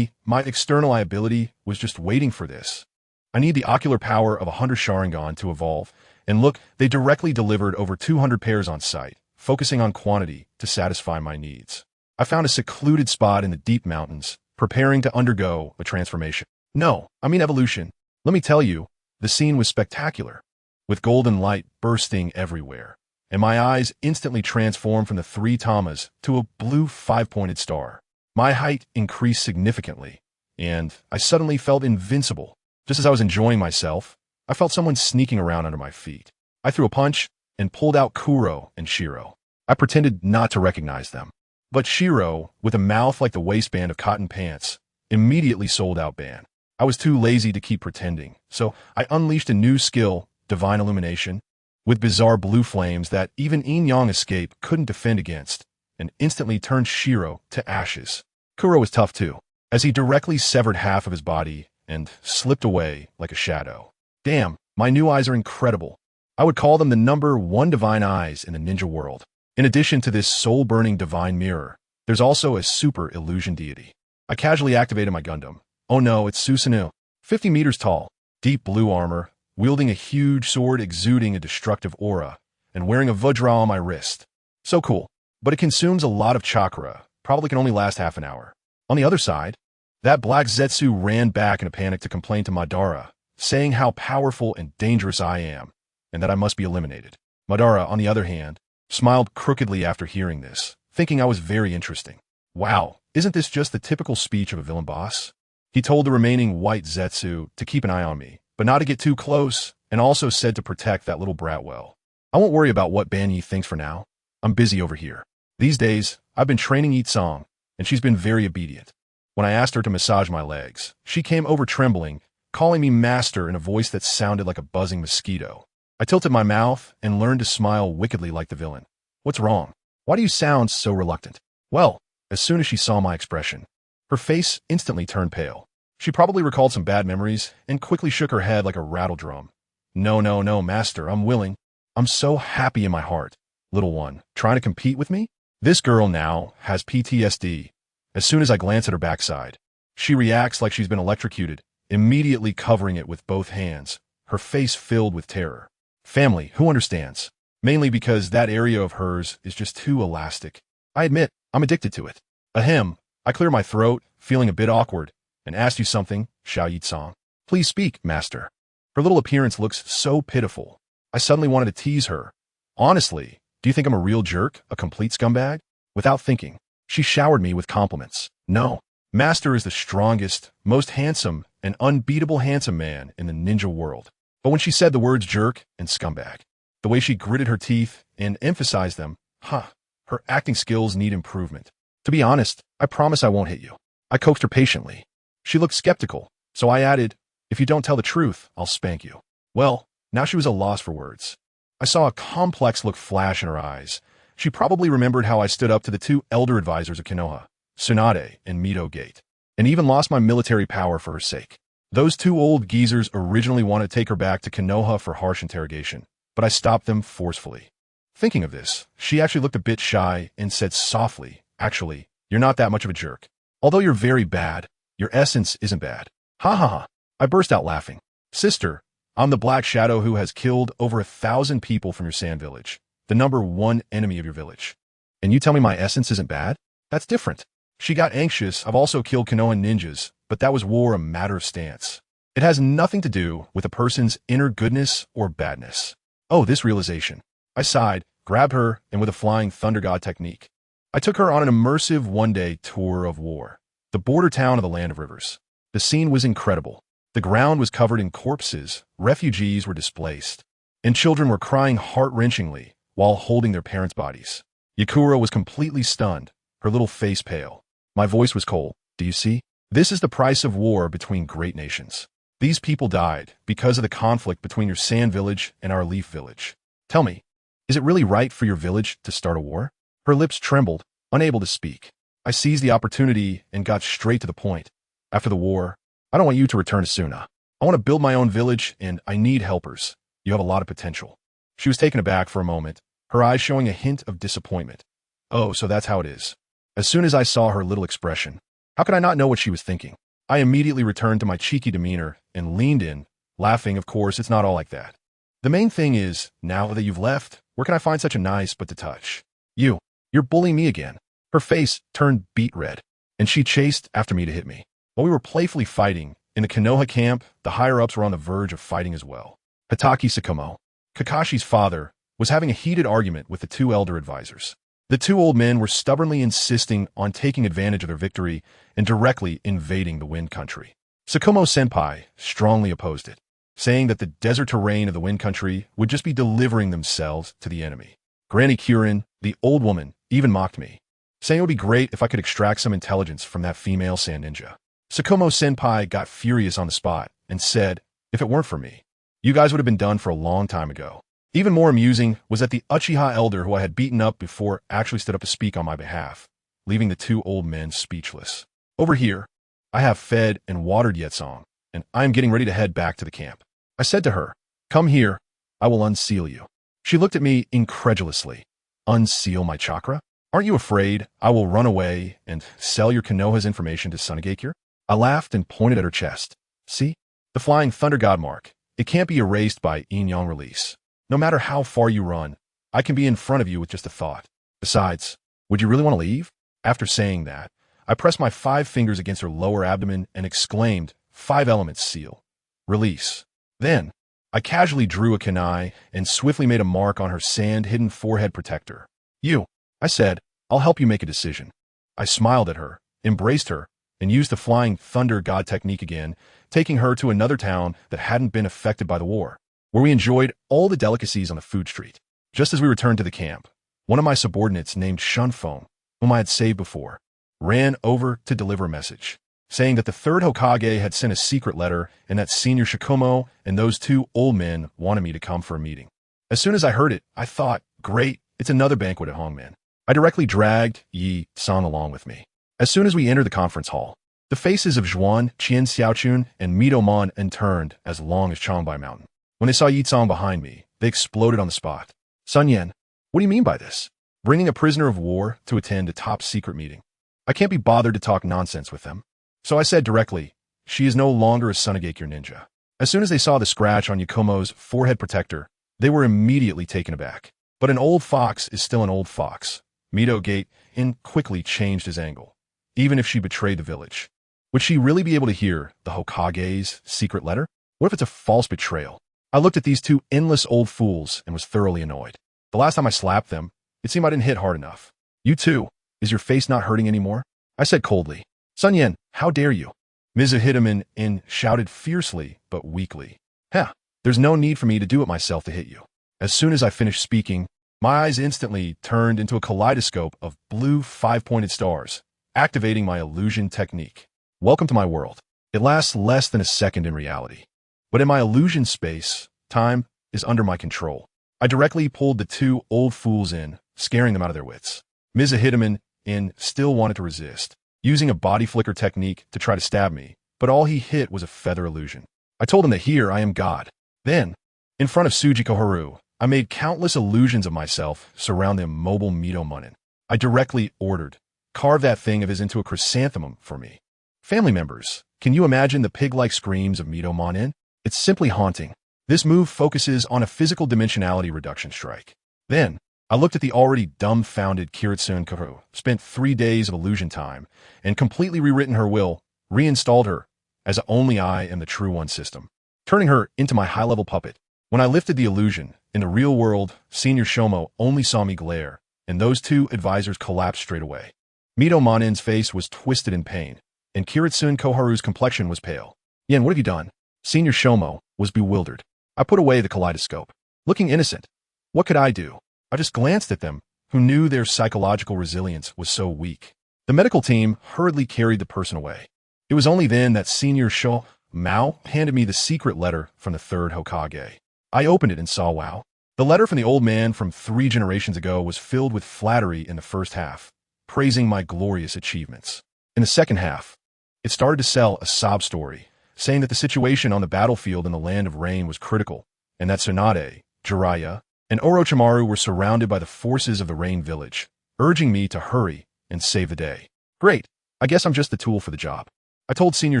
My external ability, was just waiting for this. I need the ocular power of 100 Sharingan to evolve, and look, they directly delivered over 200 pairs on site, focusing on quantity to satisfy my needs. I found a secluded spot in the deep mountains, preparing to undergo a transformation. No, I mean evolution. Let me tell you, the scene was spectacular, with golden light bursting everywhere, and my eyes instantly transformed from the 3 Tamas to a blue 5-pointed star. My height increased significantly, and I suddenly felt invincible. Just as I was enjoying myself, I felt someone sneaking around under my feet. I threw a punch and pulled out Kuro and Shiro. I pretended not to recognize them. But Shiro, with a mouth like the waistband of cotton pants, immediately sold out Ban. I was too lazy to keep pretending, so I unleashed a new skill, Divine Illumination, with bizarre blue flames that even Yin-Yang Escape couldn't defend against, and instantly turned Shiro to ashes. Kuro was tough too, as he directly severed half of his body and slipped away like a shadow. Damn, my new eyes are incredible. I would call them the #1 divine eyes in the ninja world. In addition to this soul-burning divine mirror, there's also a super illusion deity. I casually activated my Gundam. Oh no, it's Susanoo. 50 meters tall, deep blue armor, wielding a huge sword exuding a destructive aura, and wearing a Vajra on my wrist. So cool, but it consumes a lot of chakra, probably can only last half an hour. On the other side, that black Zetsu ran back in a panic to complain to Madara, saying how powerful and dangerous I am, and that I must be eliminated. Madara, on the other hand, smiled crookedly after hearing this, thinking I was very interesting. Wow, isn't this just the typical speech of a villain boss? He told the remaining white Zetsu to keep an eye on me, but not to get too close, and also said to protect that little brat well. I won't worry about what Banyi thinks for now. I'm busy over here. These days, I've been training Eat Song, and she's been very obedient. When I asked her to massage my legs, she came over trembling, calling me master in a voice that sounded like a buzzing mosquito. I tilted my mouth and learned to smile wickedly like the villain. What's wrong? Why do you sound so reluctant? Well, as soon as she saw my expression, her face instantly turned pale. She probably recalled some bad memories and quickly shook her head like a rattle drum. No, no, no, master, I'm willing. I'm so happy in my heart. Little one, trying to compete with me? This girl now has PTSD. As soon as I glance at her backside, she reacts like she's been electrocuted, immediately covering it with both hands, her face filled with terror. Family, who understands? Mainly because that area of hers is just too elastic. I admit, I'm addicted to it. Ahem, I clear my throat, feeling a bit awkward, and asked you something, Xiao Yi Song. Please speak, master. Her little appearance looks so pitiful. I suddenly wanted to tease her. Honestly, do you think I'm a real jerk, a complete scumbag? Without thinking, she showered me with compliments. No, master is the strongest, most handsome, and unbeatable handsome man in the ninja world. But when she said the words jerk and scumbag, the way she gritted her teeth and emphasized them, her acting skills need improvement. To be honest, I promise I won't hit you. I coaxed her patiently. She looked skeptical, so I added, if you don't tell the truth, I'll spank you. Well, now she was at a loss for words. I saw a complex look flash in her eyes. She probably remembered how I stood up to the two elder advisors of Konoha, Tsunade and Mito Gate, and even lost my military power for her sake. Those two old geezers originally wanted to take her back to Konoha for harsh interrogation, but I stopped them forcefully. Thinking of this, she actually looked a bit shy and said softly, actually, you're not that much of a jerk. Although you're very bad, your essence isn't bad. Ha ha ha. I burst out laughing. Sister, I'm the Black Shadow who has killed over 1,000 people from your sand village, the #1 enemy of your village. And you tell me my essence isn't bad? That's different. She got anxious. I've also killed Konoha ninjas, but that was war a matter of stance. It has nothing to do with a person's inner goodness or badness. Oh, this realization. I sighed, grabbed her, and with a flying thunder god technique, I took her on an immersive one-day tour of war, the border town of the Land of Rivers. The scene was incredible. The ground was covered in corpses, refugees were displaced, and children were crying heart-wrenchingly while holding their parents' bodies. Yakura was completely stunned, her little face pale. My voice was cold. Do you see? This is the price of war between great nations. These people died because of the conflict between your sand village and our leaf village. Tell me, is it really right for your village to start a war? Her lips trembled, unable to speak. I seized the opportunity and got straight to the point. After the war, I don't want you to return to Suna. I want to build my own village, and I need helpers. You have a lot of potential. She was taken aback for a moment, her eyes showing a hint of disappointment. Oh, so that's how it is. As soon as I saw her little expression, how could I not know what she was thinking? I immediately returned to my cheeky demeanor and leaned in, laughing. Of course, it's not all like that. The main thing is, now that you've left, where can I find such a nice but to touch? You're bullying me again. Her face turned beet red, and she chased after me to hit me. While we were playfully fighting, in the Konoha camp, the higher-ups were on the verge of fighting as well. Hitaki Sakumo, Kakashi's father, was having a heated argument with the two elder advisors. The two old men were stubbornly insisting on taking advantage of their victory and directly invading the Wind Country. Sakumo-senpai strongly opposed it, saying that the desert terrain of the Wind Country would just be delivering themselves to the enemy. Granny Kirin, the old woman, even mocked me, saying it would be great if I could extract some intelligence from that female sand ninja. Sakumo-senpai got furious on the spot and said, if it weren't for me, you guys would have been done for a long time ago. Even more amusing was that the Uchiha elder who I had beaten up before actually stood up to speak on my behalf, leaving the two old men speechless. Over here, I have fed and watered Yetsong, and I am getting ready to head back to the camp. I said to her, come here, I will unseal you. She looked at me incredulously. Unseal my chakra? Aren't you afraid I will run away and sell your Konoha's information to Sunagakure? I laughed and pointed at her chest. See? The flying thunder god mark. It can't be erased by yin-yang release. No matter how far you run, I can be in front of you with just a thought. Besides, would you really want to leave? After saying that, I pressed my 5 fingers against her lower abdomen and exclaimed, 5 elements seal. Release. Then, I casually drew a kunai and swiftly made a mark on her sand-hidden forehead protector. You, I said, I'll help you make a decision. I smiled at her, embraced her, and used the flying thunder god technique again, taking her to another town that hadn't been affected by the war, where we enjoyed all the delicacies on the food street. Just as we returned to the camp, one of my subordinates named Shunfeng, whom I had saved before, ran over to deliver a message, saying that the third Hokage had sent a secret letter and that Senior Shikumo and those two old men wanted me to come for a meeting. As soon as I heard it, I thought, great, it's another banquet at Hongmen. I directly dragged Yi-san along with me. As soon as we entered the conference hall, the faces of Zhuan, Qian Xiaochun, and Midomon turned as long as Changbai Mountain. When they saw Yi-san behind me, they exploded on the spot. SunYan, what do you mean by this? Bringing a prisoner of war to attend a top-secret meeting. I can't be bothered to talk nonsense with them. So I said directly, she is no longer a Sunagakure ninja. As soon as they saw the scratch on Yakumo's forehead protector, they were immediately taken aback. But an old fox is still an old fox. Mido Gate-in quickly changed his angle. Even if she betrayed the village, would she really be able to hear the Hokage's secret letter? What if it's a false betrayal? I looked at these two endless old fools and was thoroughly annoyed. The last time I slapped them, it seemed I didn't hit hard enough. You too, is your face not hurting anymore? I said coldly. SunYan, how dare you? Mizu hit him and shouted fiercely but weakly. There's no need for me to do it myself to hit you. As soon as I finished speaking, my eyes instantly turned into a kaleidoscope of blue five-pointed stars, activating my illusion technique. Welcome to my world. It lasts less than a second in reality. But in my illusion space, time is under my control. I directly pulled the two old fools in, scaring them out of their wits. Mizu hit him and still wanted to resist, using a body flicker technique to try to stab me, but all he hit was a feather illusion. I told him that here I am God. Then, in front of Sujiko Haru, I made countless illusions of myself surround the immobile Mido-monin. I directly ordered, carve that thing of his into a chrysanthemum for me. Family members, can you imagine the pig-like screams of Mido-monin? It's simply haunting. This move focuses on a physical dimensionality reduction strike. Then, I looked at the already dumbfounded Kiratsune Karu, spent 3 days of illusion time, and completely rewritten her will, reinstalled her as only I am the true one system, turning her into my high-level puppet. When I lifted the illusion, in the real world, Senior Shomo only saw me glare, and those two advisors collapsed straight away. Mido-monin's face was twisted in pain, and Kiratsune Koharu's complexion was pale. Yen, what have you done? Senior Shomo was bewildered. I put away the kaleidoscope. Looking innocent. What could I do? I just glanced at them, who knew their psychological resilience was so weak. The medical team hurriedly carried the person away. It was only then that Senior Sho Mao handed me the secret letter from the third Hokage. I opened it and saw wow. The letter from the old man from 3 generations ago was filled with flattery in the first half, praising my glorious achievements. In the second half, it started to sell a sob story, saying that the situation on the battlefield in the Land of Rain was critical, and that Tsunade, Jiraiya, and Orochimaru were surrounded by the forces of the Rain Village, urging me to hurry and save the day. Great, I guess I'm just the tool for the job. I told Senior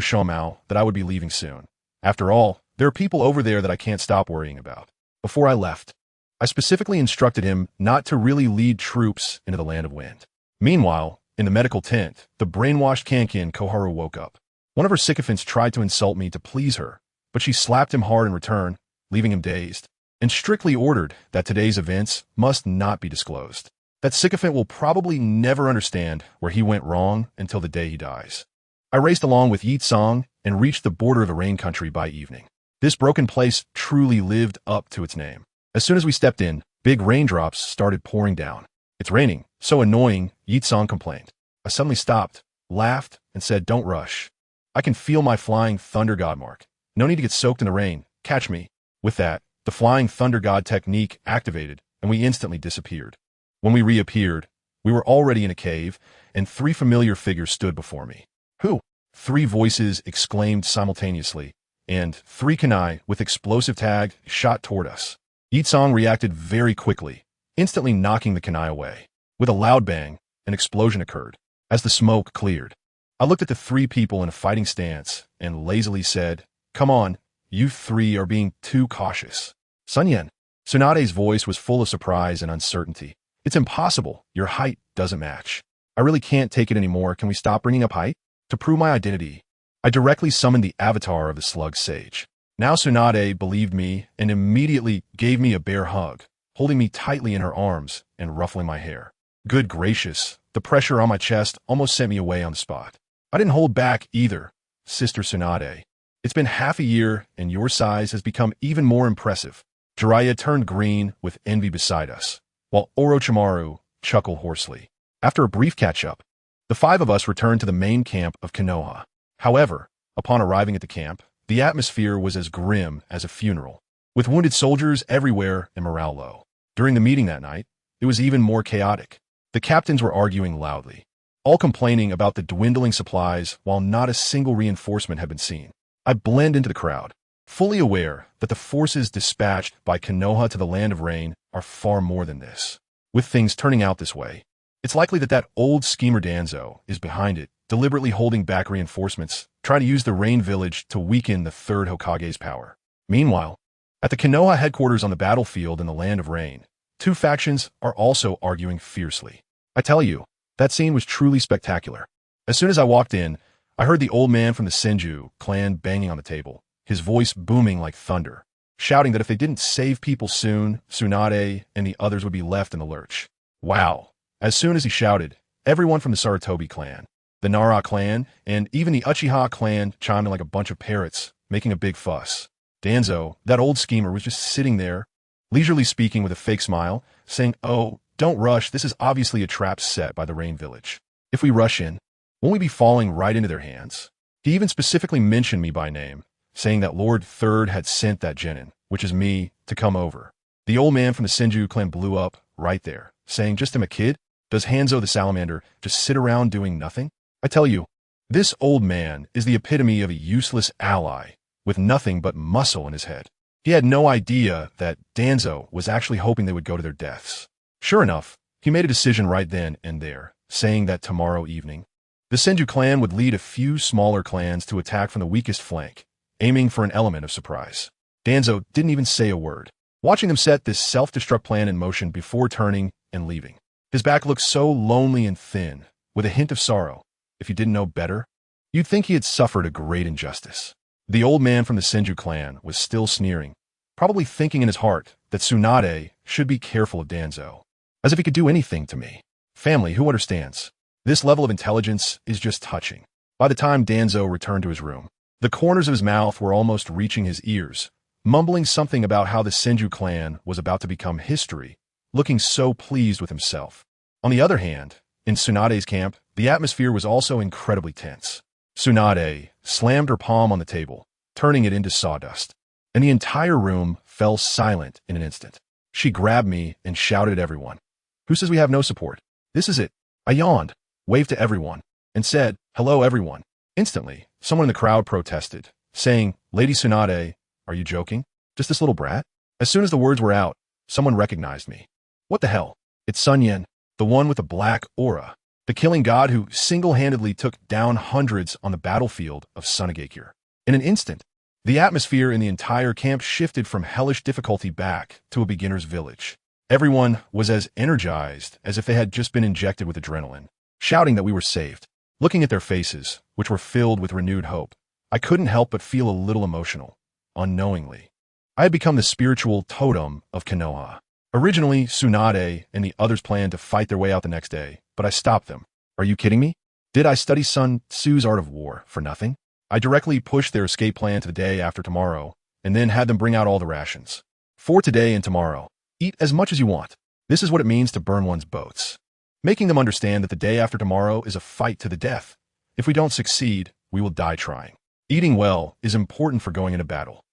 Shomao that I would be leaving soon. After all, there are people over there that I can't stop worrying about. Before I left, I specifically instructed him not to really lead troops into the Land of Wind. Meanwhile, in the medical tent, the brainwashed Kankin Koharu woke up. One of her sycophants tried to insult me to please her, but she slapped him hard in return, leaving him dazed, and strictly ordered that today's events must not be disclosed. That sycophant will probably never understand where he went wrong until the day he dies. I raced along with Yi Tsang and reached the border of the rain country by evening. This broken place truly lived up to its name. As soon as we stepped in, big raindrops started pouring down. It's raining. So annoying, Yi Tsang complained. I suddenly stopped, laughed, and said, don't rush. I can feel my flying thunder god mark. No need to get soaked in the rain. Catch me. With that, the flying thunder god technique activated, and we instantly disappeared. When we reappeared, we were already in a cave, and 3 familiar figures stood before me. Who? 3 voices exclaimed simultaneously, and 3 kunai with explosive tag shot toward us. Yi Tsang reacted very quickly, instantly knocking the kunai away. With a loud bang, an explosion occurred. As the smoke cleared, I looked at the 3 people in a fighting stance and lazily said, come on, you 3 are being too cautious. SunYan. Tsunade's voice was full of surprise and uncertainty. It's impossible. Your height doesn't match. I really can't take it anymore. Can we stop bringing up height? To prove my identity, I directly summoned the avatar of the slug sage. Now Tsunade believed me and immediately gave me a bear hug, holding me tightly in her arms and ruffling my hair. Good gracious, the pressure on my chest almost sent me away on the spot. I didn't hold back either, Sister Tsunade. It's been half a year and your size has become even more impressive. Jiraiya turned green with envy beside us, while Orochimaru chuckled hoarsely. After a brief catch-up, the five of us returned to the main camp of Konoha. However, upon arriving at the camp, the atmosphere was as grim as a funeral, with wounded soldiers everywhere and morale low. During the meeting that night, it was even more chaotic. The captains were arguing loudly, all complaining about the dwindling supplies while not a single reinforcement had been seen. I blend into the crowd, fully aware that the forces dispatched by Konoha to the Land of Rain are far more than this. With things turning out this way, it's likely that that old schemer Danzo is behind it, deliberately holding back reinforcements, trying to use the Rain Village to weaken the third Hokage's power. Meanwhile, at the Konoha headquarters on the battlefield in the Land of Rain, two factions are also arguing fiercely. I tell you, that scene was truly spectacular. As soon as I walked in, I heard the old man from the Senju clan banging on the table, his voice booming like thunder, shouting that if they didn't save people soon, Tsunade and the others would be left in the lurch. Wow. As soon as he shouted, everyone from the Sarutobi clan, the Nara clan, and even the Uchiha clan chimed in like a bunch of parrots, making a big fuss. Danzo, that old schemer, was just sitting there, leisurely speaking with a fake smile, saying, "Oh, don't rush, this is obviously a trap set by the Rain Village. If we rush in, won't we be falling right into their hands?" He even specifically mentioned me by name, saying that Lord Third had sent that genin, which is me, to come over. The old man from the Senju clan blew up right there, saying, "Just him a kid? Does Hanzo the Salamander just sit around doing nothing?" I tell you, this old man is the epitome of a useless ally with nothing but muscle in his head. He had no idea that Danzo was actually hoping they would go to their deaths. Sure enough, he made a decision right then and there, saying that tomorrow evening, the Senju clan would lead a few smaller clans to attack from the weakest flank, aiming for an element of surprise. Danzo didn't even say a word, watching them set this self-destruct plan in motion before turning and leaving. His back looked so lonely and thin, with a hint of sorrow. If you didn't know better, you'd think he had suffered a great injustice. The old man from the Senju clan was still sneering, probably thinking in his heart that Tsunade should be careful of Danzo, as if he could do anything to me. Family, who understands? This level of intelligence is just touching. By the time Danzo returned to his room, the corners of his mouth were almost reaching his ears, mumbling something about how the Senju clan was about to become history, looking so pleased with himself. On the other hand, in Tsunade's camp, the atmosphere was also incredibly tense. Tsunade slammed her palm on the table, turning it into sawdust, and the entire room fell silent in an instant. She grabbed me and shouted at everyone, "Who says we have no support? This is it." I yawned, waved to everyone, and said, "Hello, everyone." Instantly, someone in the crowd protested, saying, "Lady Tsunade, are you joking? Just this little brat?" As soon as the words were out, someone recognized me. What the hell? It's SunYan, the one with the black aura, the killing god who single-handedly took down hundreds on the battlefield of Sunagakure. In an instant, the atmosphere in the entire camp shifted from hellish difficulty back to a beginner's village. Everyone was as energized as if they had just been injected with adrenaline, shouting that we were saved. Looking at their faces, which were filled with renewed hope, I couldn't help but feel a little emotional, unknowingly. I had become the spiritual totem of Konoha. Originally, Tsunade and the others planned to fight their way out the next day, but I stopped them. Are you kidding me? Did I study Sun Tzu's Art of War for nothing? I directly pushed their escape plan to the day after tomorrow, and then had them bring out all the rations. For today and tomorrow, eat as much as you want. This is what it means to burn one's boats. Making them understand that the day after tomorrow is a fight to the death. If we don't succeed, we will die trying. Eating well is important for going into battle.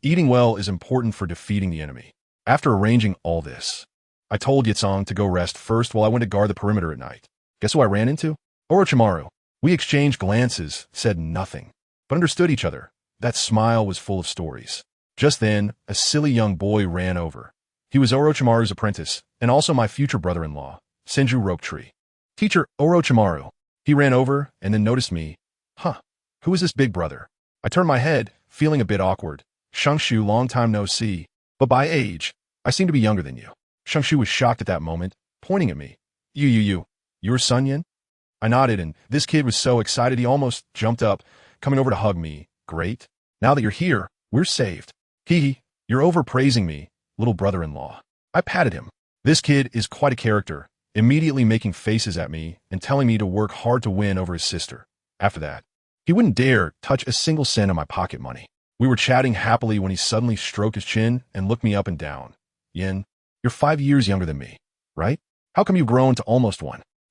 Eating well is important for defeating the enemy. After arranging all this, I told Yatsong to go rest first while I went to guard the perimeter at night. Guess who I ran into? Orochimaru. We exchanged glances, said nothing, but understood each other. That smile was full of stories. Just then, a silly young boy ran over. He was Orochimaru's apprentice, and also my future brother-in-law, Senju Ropetree. "Teacher Orochimaru." He ran over and then noticed me. Who is this big brother? I turned my head, feeling a bit awkward. "Shangshu, long time no see. But by age, I seem to be younger than you." Shangshu was shocked at that moment, pointing at me. You're SunYan?" I nodded, and this kid was so excited he almost jumped up, coming over to hug me. "Great. Now that you're here, we're saved. He, you're overpraising me, little brother-in-law. I patted him. This kid is quite a character, immediately making faces at me and telling me to work hard to win over his sister. After that, he wouldn't dare touch a single cent of my pocket money. We were chatting happily when he suddenly stroked his chin and looked me up and down. Yin, you're 5 years younger than me, right? How come you've grown to almost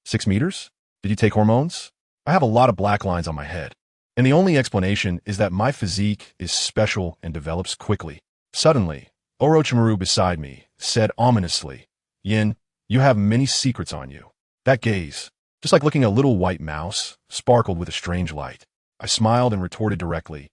6 meters? Did you take hormones? I have a lot of black lines on my head, and the only explanation is that my physique is special and develops quickly. Suddenly, Orochimaru beside me said ominously, Yin, you have many secrets on you. That gaze, just like looking at a little white mouse, sparkled with a strange light. I smiled and retorted directly,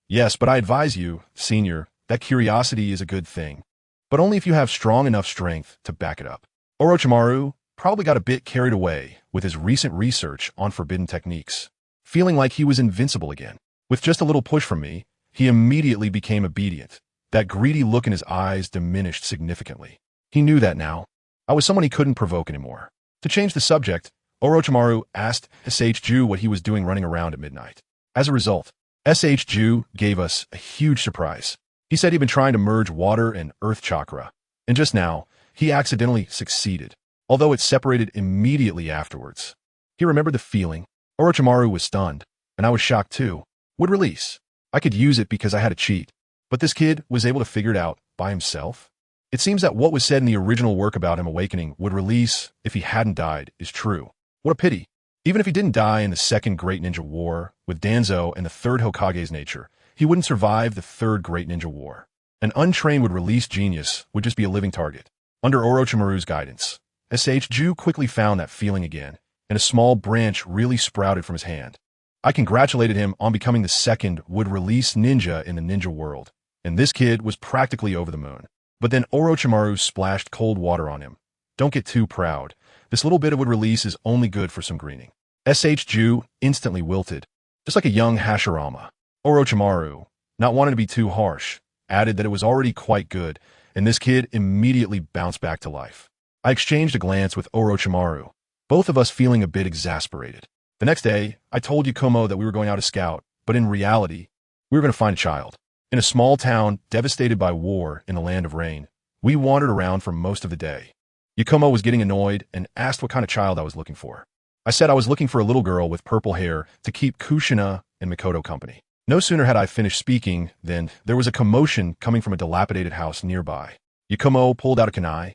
yes, but I advise you, senior, that curiosity is a good thing, but only if you have strong enough strength to back it up. Orochimaru probably got a bit carried away with his recent research on forbidden techniques, feeling like he was invincible again. With just a little push from me, he immediately became obedient. That greedy look in his eyes diminished significantly. He knew that now. I was someone he couldn't provoke anymore. To change the subject, Orochimaru asked S.H. Ju what he was doing running around at midnight. As a result, S.H. Ju gave us a huge surprise. He said he'd been trying to merge water and earth chakra, and just now, he accidentally succeeded, although it separated immediately afterwards. He remembered the feeling. Orochimaru was stunned, and I was shocked too. Would release. I could use it because I had a cheat, but this kid was able to figure it out by himself. It seems that what was said in the original work about him awakening would release if he hadn't died is true. What a pity. Even if he didn't die in the Second Great Ninja War with Danzo and the Third Hokage's nature, he wouldn't survive the Third Great Ninja War. An untrained would release genius would just be a living target. Under Orochimaru's guidance, S.H. Ju quickly found that feeling again, and a small branch really sprouted from his hand. I congratulated him on becoming the second would-release ninja in the ninja world, and this kid was practically over the moon. But then Orochimaru splashed cold water on him. Don't get too proud. This little bit of would-release is only good for some greening. S.H. Ju instantly wilted, just like a young Hashirama. Orochimaru, not wanting to be too harsh, added that it was already quite good, and this kid immediately bounced back to life. I exchanged a glance with Orochimaru, both of us feeling a bit exasperated. The next day, I told Yakumo that we were going out to scout, but in reality, we were going to find a child. In a small town devastated by war in the land of rain, we wandered around for most of the day. Yakumo was getting annoyed and asked what kind of child I was looking for. I said I was looking for a little girl with purple hair to keep Kushina and Mikoto company. No sooner had I finished speaking than there was a commotion coming from a dilapidated house nearby. Yakumo pulled out a kunai,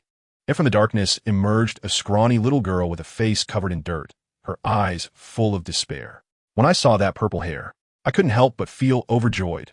and from the darkness emerged a scrawny little girl with a face covered in dirt, her eyes full of despair. When I saw that purple hair, I couldn't help but feel overjoyed.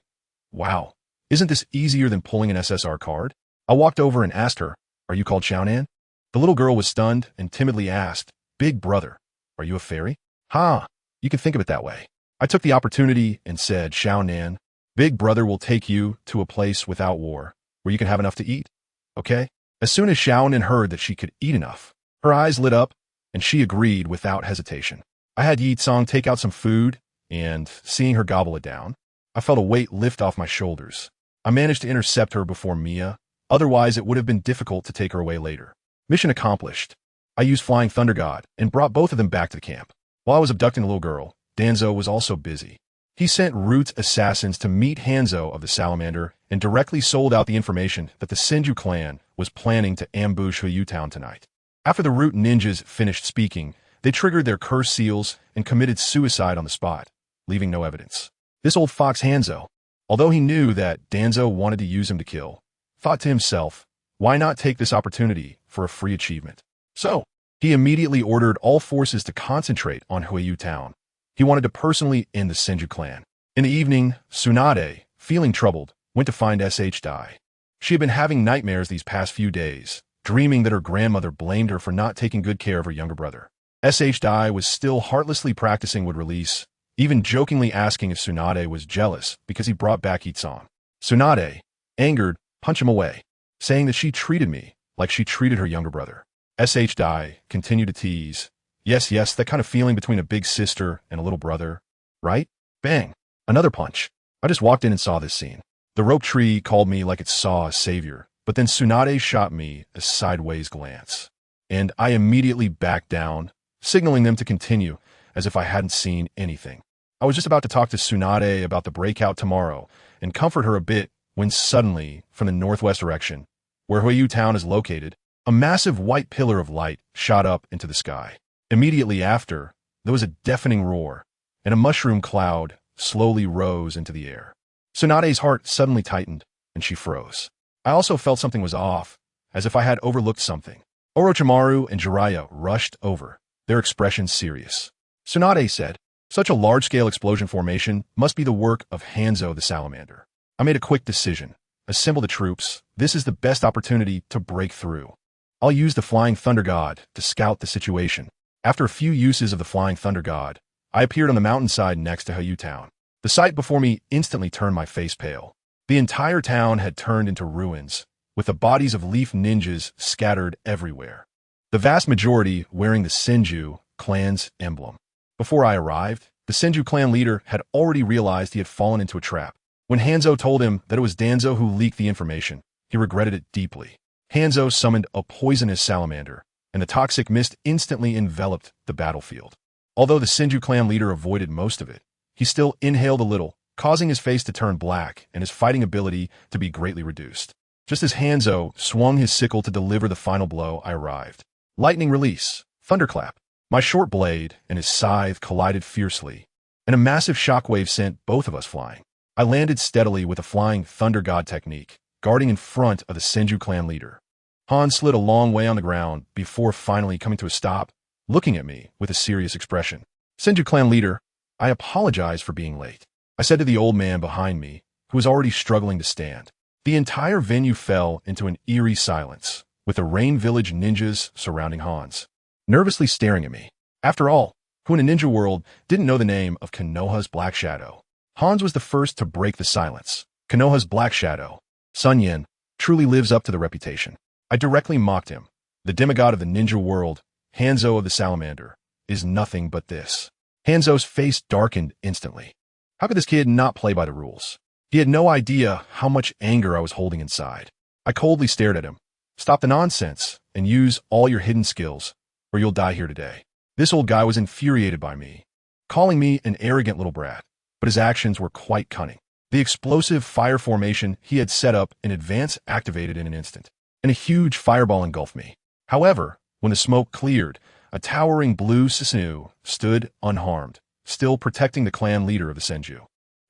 Wow, isn't this easier than pulling an SSR card? I walked over and asked her, are you called SunYan? The little girl was stunned and timidly asked, Big brother, are you a fairy? Ha, you can think of it that way. I took the opportunity and said, SunYan, Big brother will take you to a place without war, where you can have enough to eat, okay? As soon as SunYan heard that she could eat enough, her eyes lit up, and she agreed without hesitation. I had Yi-Tsang take out some food, and seeing her gobble it down, I felt a weight lift off my shoulders. I managed to intercept her before Mia, otherwise it would have been difficult to take her away later. Mission accomplished. I used Flying Thunder God and brought both of them back to the camp. While I was abducting the little girl, Danzo was also busy. He sent Root's assassins to meet Hanzo of the Salamander and directly sold out the information that the Senju clan was planning to ambush Huyu Town tonight. After the Root ninjas finished speaking, they triggered their curse seals and committed suicide on the spot, leaving no evidence. This old fox Hanzo, although he knew that Danzo wanted to use him to kill, thought to himself, why not take this opportunity for a free achievement? So, he immediately ordered all forces to concentrate on Huyu Town. He wanted to personally end the Senju clan. In the evening, Tsunade, feeling troubled, went to find S.H. Dai. She had been having nightmares these past few days, dreaming that her grandmother blamed her for not taking good care of her younger brother. S.H. Dai was still heartlessly practicing would release, even jokingly asking if Tsunade was jealous because he brought back Yi-Tsang. Tsunade, angered, punched him away, saying that she treated me like she treated her younger brother. S.H. Dai continued to tease, yes, that kind of feeling between a big sister and a little brother, right? Bang! Another punch. I just walked in and saw this scene. The rope tree called me like it saw a savior, but then Tsunade shot me a sideways glance, and I immediately backed down, signaling them to continue as if I hadn't seen anything. I was just about to talk to Tsunade about the breakout tomorrow and comfort her a bit when suddenly, from the northwest direction, where Huiyu town is located, a massive white pillar of light shot up into the sky. Immediately after, there was a deafening roar, and a mushroom cloud slowly rose into the air. Tsunade's heart suddenly tightened, and she froze. I also felt something was off, as if I had overlooked something. Orochimaru and Jiraiya rushed over, their expressions serious. Tsunade said, "Such a large-scale explosion formation must be the work of Hanzo the Salamander." I made a quick decision. Assemble the troops. This is the best opportunity to break through. I'll use the Flying Thunder God to scout the situation. After a few uses of the Flying Thunder God, I appeared on the mountainside next to Huiyu town. The sight before me instantly turned my face pale. The entire town had turned into ruins, with the bodies of leaf ninjas scattered everywhere. The vast majority wearing the Senju clan's emblem. Before I arrived, the Senju clan leader had already realized he had fallen into a trap. When Hanzo told him that it was Danzo who leaked the information, he regretted it deeply. Hanzo summoned a poisonous salamander, and the toxic mist instantly enveloped the battlefield. Although the Senju clan leader avoided most of it, he still inhaled a little, causing his face to turn black and his fighting ability to be greatly reduced. Just as Hanzo swung his sickle to deliver the final blow, I arrived. Lightning release, thunderclap. My short blade and his scythe collided fiercely, and a massive shockwave sent both of us flying. I landed steadily with a Flying Thunder God technique, guarding in front of the Senju clan leader. Han slid a long way on the ground before finally coming to a stop, looking at me with a serious expression. "Senju clan leader, I apologize for being late," I said to the old man behind me, who was already struggling to stand. The entire venue fell into an eerie silence, with the Rain Village ninjas surrounding Hans, nervously staring at me. After all, who in a ninja world didn't know the name of Konoha's Black Shadow? Hans was the first to break the silence. Konoha's Black Shadow, SunYan, truly lives up to the reputation. I directly mocked him. The demigod of the ninja world, Hanzo of the Salamander, is nothing but this. Hanzo's face darkened instantly. How could this kid not play by the rules? He had no idea how much anger I was holding inside. I coldly stared at him. "Stop the nonsense and use all your hidden skills, or you'll die here today." This old guy was infuriated by me, calling me an arrogant little brat, but his actions were quite cunning. The explosive fire formation he had set up in advance activated in an instant, and a huge fireball engulfed me. However, when the smoke cleared, a towering blue Susanoo stood unharmed, still protecting the clan leader of the Senju.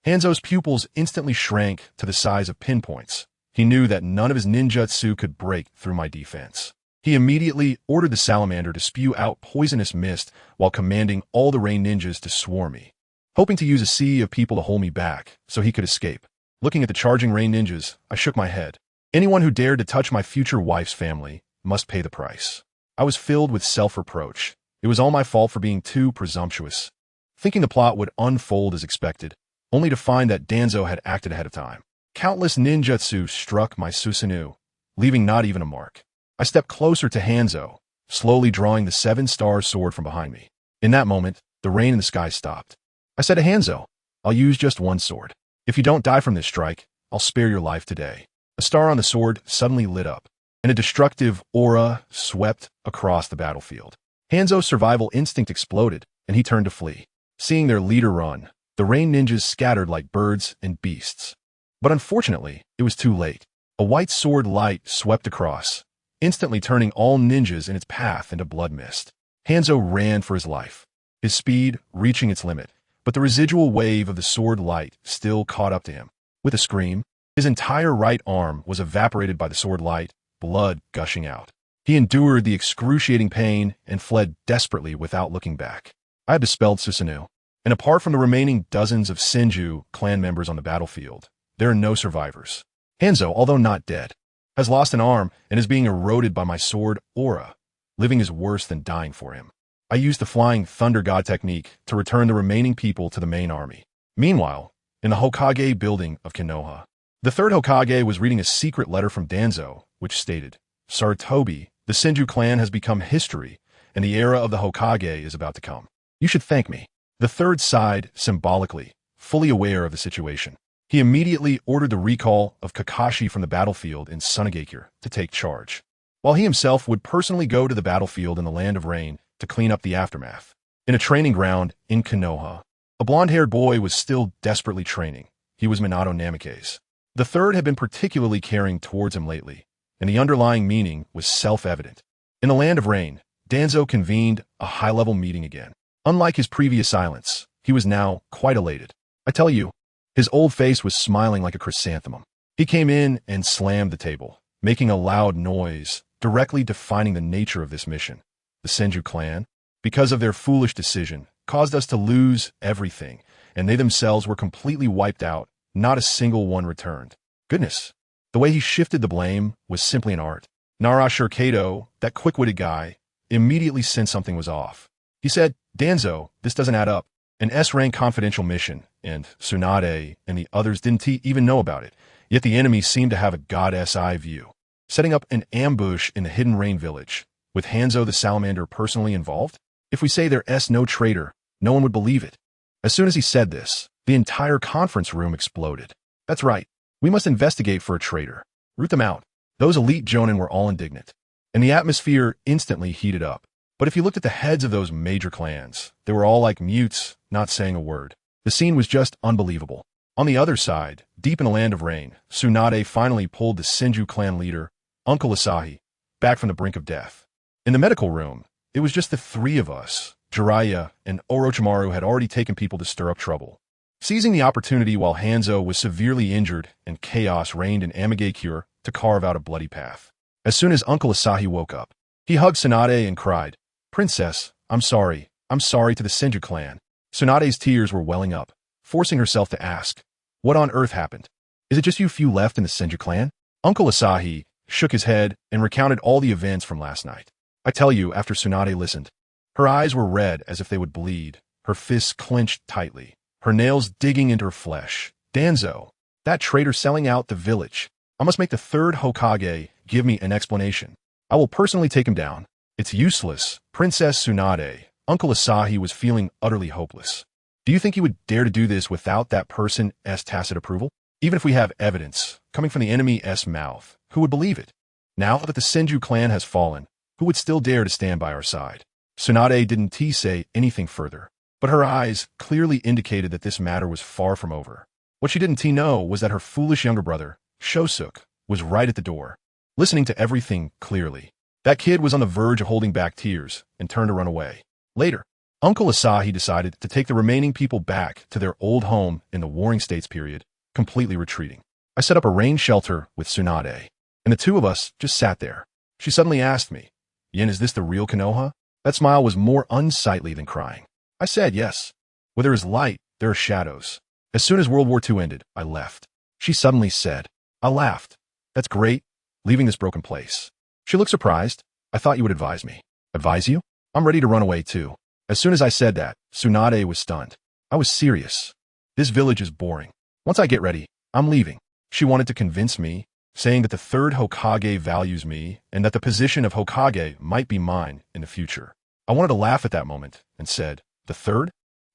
Hanzo's pupils instantly shrank to the size of pinpoints. He knew that none of his ninjutsu could break through my defense. He immediately ordered the salamander to spew out poisonous mist while commanding all the rain ninjas to swarm me, hoping to use a sea of people to hold me back so he could escape. Looking at the charging rain ninjas, I shook my head. Anyone who dared to touch my future wife's family must pay the price. I was filled with self-reproach. It was all my fault for being too presumptuous, thinking the plot would unfold as expected, only to find that Danzo had acted ahead of time. Countless ninjutsu struck my Susanoo, leaving not even a mark. I stepped closer to Hanzo, slowly drawing the 7-star sword from behind me. In that moment, the rain in the sky stopped. I said to Hanzo, "I'll use just one sword. If you don't die from this strike, I'll spare your life today." A star on the sword suddenly lit up, and a destructive aura swept across the battlefield. Hanzo's survival instinct exploded, and he turned to flee. Seeing their leader run, the rain ninjas scattered like birds and beasts. But unfortunately, it was too late. A white sword light swept across, instantly turning all ninjas in its path into blood mist. Hanzo ran for his life, his speed reaching its limit, but the residual wave of the sword light still caught up to him. With a scream, his entire right arm was evaporated by the sword light, blood gushing out. He endured the excruciating pain and fled desperately without looking back. I had dispelled Susanoo, and apart from the remaining dozens of Senju clan members on the battlefield, there are no survivors. Hanzo, although not dead, has lost an arm and is being eroded by my sword aura. Living is worse than dying for him. I used the Flying Thunder God technique to return the remaining people to the main army. Meanwhile, in the Hokage building of Konoha, the third Hokage was reading a secret letter from Danzo, which stated, "Sarutobi, the Senju clan has become history, and the era of the Hokage is about to come. You should thank me." The third sighed symbolically, fully aware of the situation. He immediately ordered the recall of Kakashi from the battlefield in Sunagakure to take charge, while he himself would personally go to the battlefield in the Land of Rain to clean up the aftermath. In a training ground in Konoha, A blonde-haired boy was still desperately training. He was Minato Namikaze. The third had been particularly caring towards him lately, and the underlying meaning was self-evident. In the Land of Rain, Danzo convened a high-level meeting again. Unlike his previous silence, he was now quite elated. I tell you, his old face was smiling like a chrysanthemum. He came in and slammed the table, making a loud noise, directly defining the nature of this mission. The Senju clan, because of their foolish decision, caused us to lose everything, and they themselves were completely wiped out. Not a single one returned. Goodness, the way he shifted the blame was simply an art. Naruto, that quick-witted guy, immediately sensed something was off. He said, Danzo, this doesn't add up. An S-rank confidential mission, and Tsunade and the others didn't even know about it, yet the enemy seemed to have a god's eye view. Setting up an ambush in the Hidden Rain village, with Hanzo the Salamander personally involved? If we say there's no traitor, no one would believe it. As soon as he said this, the entire conference room exploded. That's right, we must investigate for a traitor. Root them out. Those elite jonin were all indignant, and the atmosphere instantly heated up. But if you looked at the heads of those major clans, they were all like mutes, not saying a word. The scene was just unbelievable. On the other side, deep in the Land of Rain, Tsunade finally pulled the Senju clan leader, Uncle Asahi, back from the brink of death. In the medical room, it was just the three of us. Jiraiya and Orochimaru had already taken people to stir up trouble. Seizing the opportunity while Hanzo was severely injured and chaos reigned in Amigakure to carve out a bloody path. As soon as Uncle Asahi woke up, he hugged Tsunade and cried, Princess, I'm sorry to the Senju clan. Tsunade's tears were welling up, forcing herself to ask, what on earth happened? Is it just you few left in the Senju clan? Uncle Asahi shook his head and recounted all the events from last night. I tell you, after Tsunade listened, her eyes were red as if they would bleed, her fists clenched tightly, her nails digging into her flesh. Danzo, that traitor selling out the village. I must make the third Hokage give me an explanation. I will personally take him down. It's useless, Princess Tsunade. Uncle Asahi was feeling utterly hopeless. Do you think he would dare to do this without that person's tacit approval? Even if we have evidence, coming from the enemy's mouth, who would believe it? Now that the Senju clan has fallen, who would still dare to stand by our side? Tsunade didn't say anything further, but her eyes clearly indicated that this matter was far from over. What she didn't know was that her foolish younger brother, Shosuke, was right at the door, listening to everything clearly. That kid was on the verge of holding back tears and turned to run away. Later, Uncle Asahi decided to take the remaining people back to their old home in the Warring States period, completely retreating. I set up a rain shelter with Tsunade, and the two of us just sat there. She suddenly asked me, Yin, is this the real Konoha? That smile was more unsightly than crying. I said yes. Where there is light, there are shadows. As soon as World War II ended, I left. She suddenly said. I laughed. That's great, leaving this broken place. She looked surprised. I thought you would advise me. Advise you? I'm ready to run away too. As soon as I said that, Tsunade was stunned. I was serious. This village is boring. Once I get ready, I'm leaving. She wanted to convince me, saying that the third Hokage values me and that the position of Hokage might be mine in the future. I wanted to laugh at that moment and said, the third?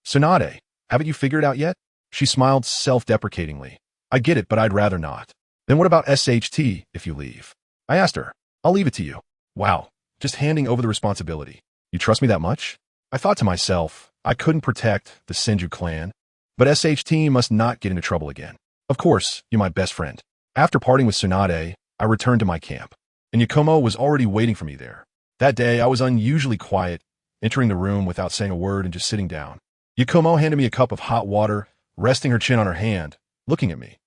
Tsunade, haven't you figured it out yet? She smiled self-deprecatingly. I get it, but I'd rather not. Then what about SHT if you leave? I asked her. I'll leave it to you. Wow, just handing over the responsibility. You trust me that much? I thought to myself, I couldn't protect the Senju clan, but SHT must not get into trouble again. Of course, you're my best friend. After parting with Tsunade, I returned to my camp, and Yakumo was already waiting for me there. That day, I was unusually quiet, entering the room without saying a word and just sitting down. Yakumo handed me a cup of hot water, resting her chin on her hand, looking at me.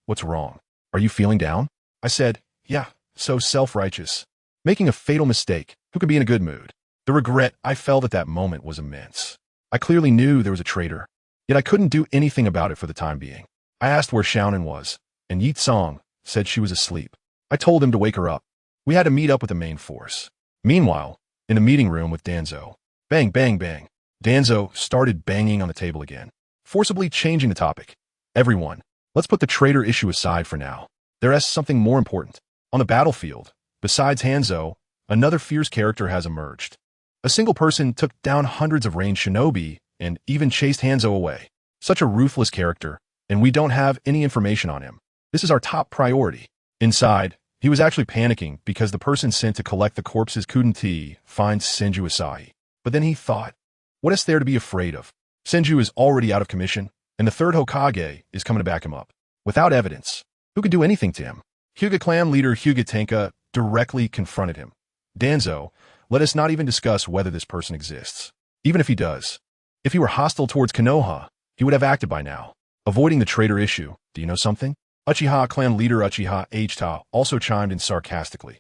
What's wrong? Are you feeling down? I said, yeah, so self-righteous. Making a fatal mistake. Who could be in a good mood? The regret I felt at that moment was immense. I clearly knew there was a traitor, yet I couldn't do anything about it for the time being. I asked where Xiaonan was, and Yi Tsong said she was asleep. I told him to wake her up. We had to meet up with the main force. Meanwhile, in the meeting room with Danzo, bang, bang, bang. Danzo started banging on the table again, forcibly changing the topic. Everyone, let's put the traitor issue aside for now. There's something more important. On the battlefield, besides Hanzo, another fierce character has emerged. A single person took down hundreds of ranged shinobi and even chased Hanzo away. Such a ruthless character, and we don't have any information on him. This is our top priority. Inside, he was actually panicking because the person sent to collect the corpses couldn't find Senju Asahi. But then he thought, what is there to be afraid of? Senju is already out of commission, and the third Hokage is coming to back him up. Without evidence, who could do anything to him? Hyuga clan leader Hyuga Tenka directly confronted him. Danzo, let us not even discuss whether this person exists. Even if he does. If he were hostile towards Konoha, he would have acted by now. Avoiding the traitor issue, do you know something? Uchiha clan leader Uchiha Hta also chimed in sarcastically.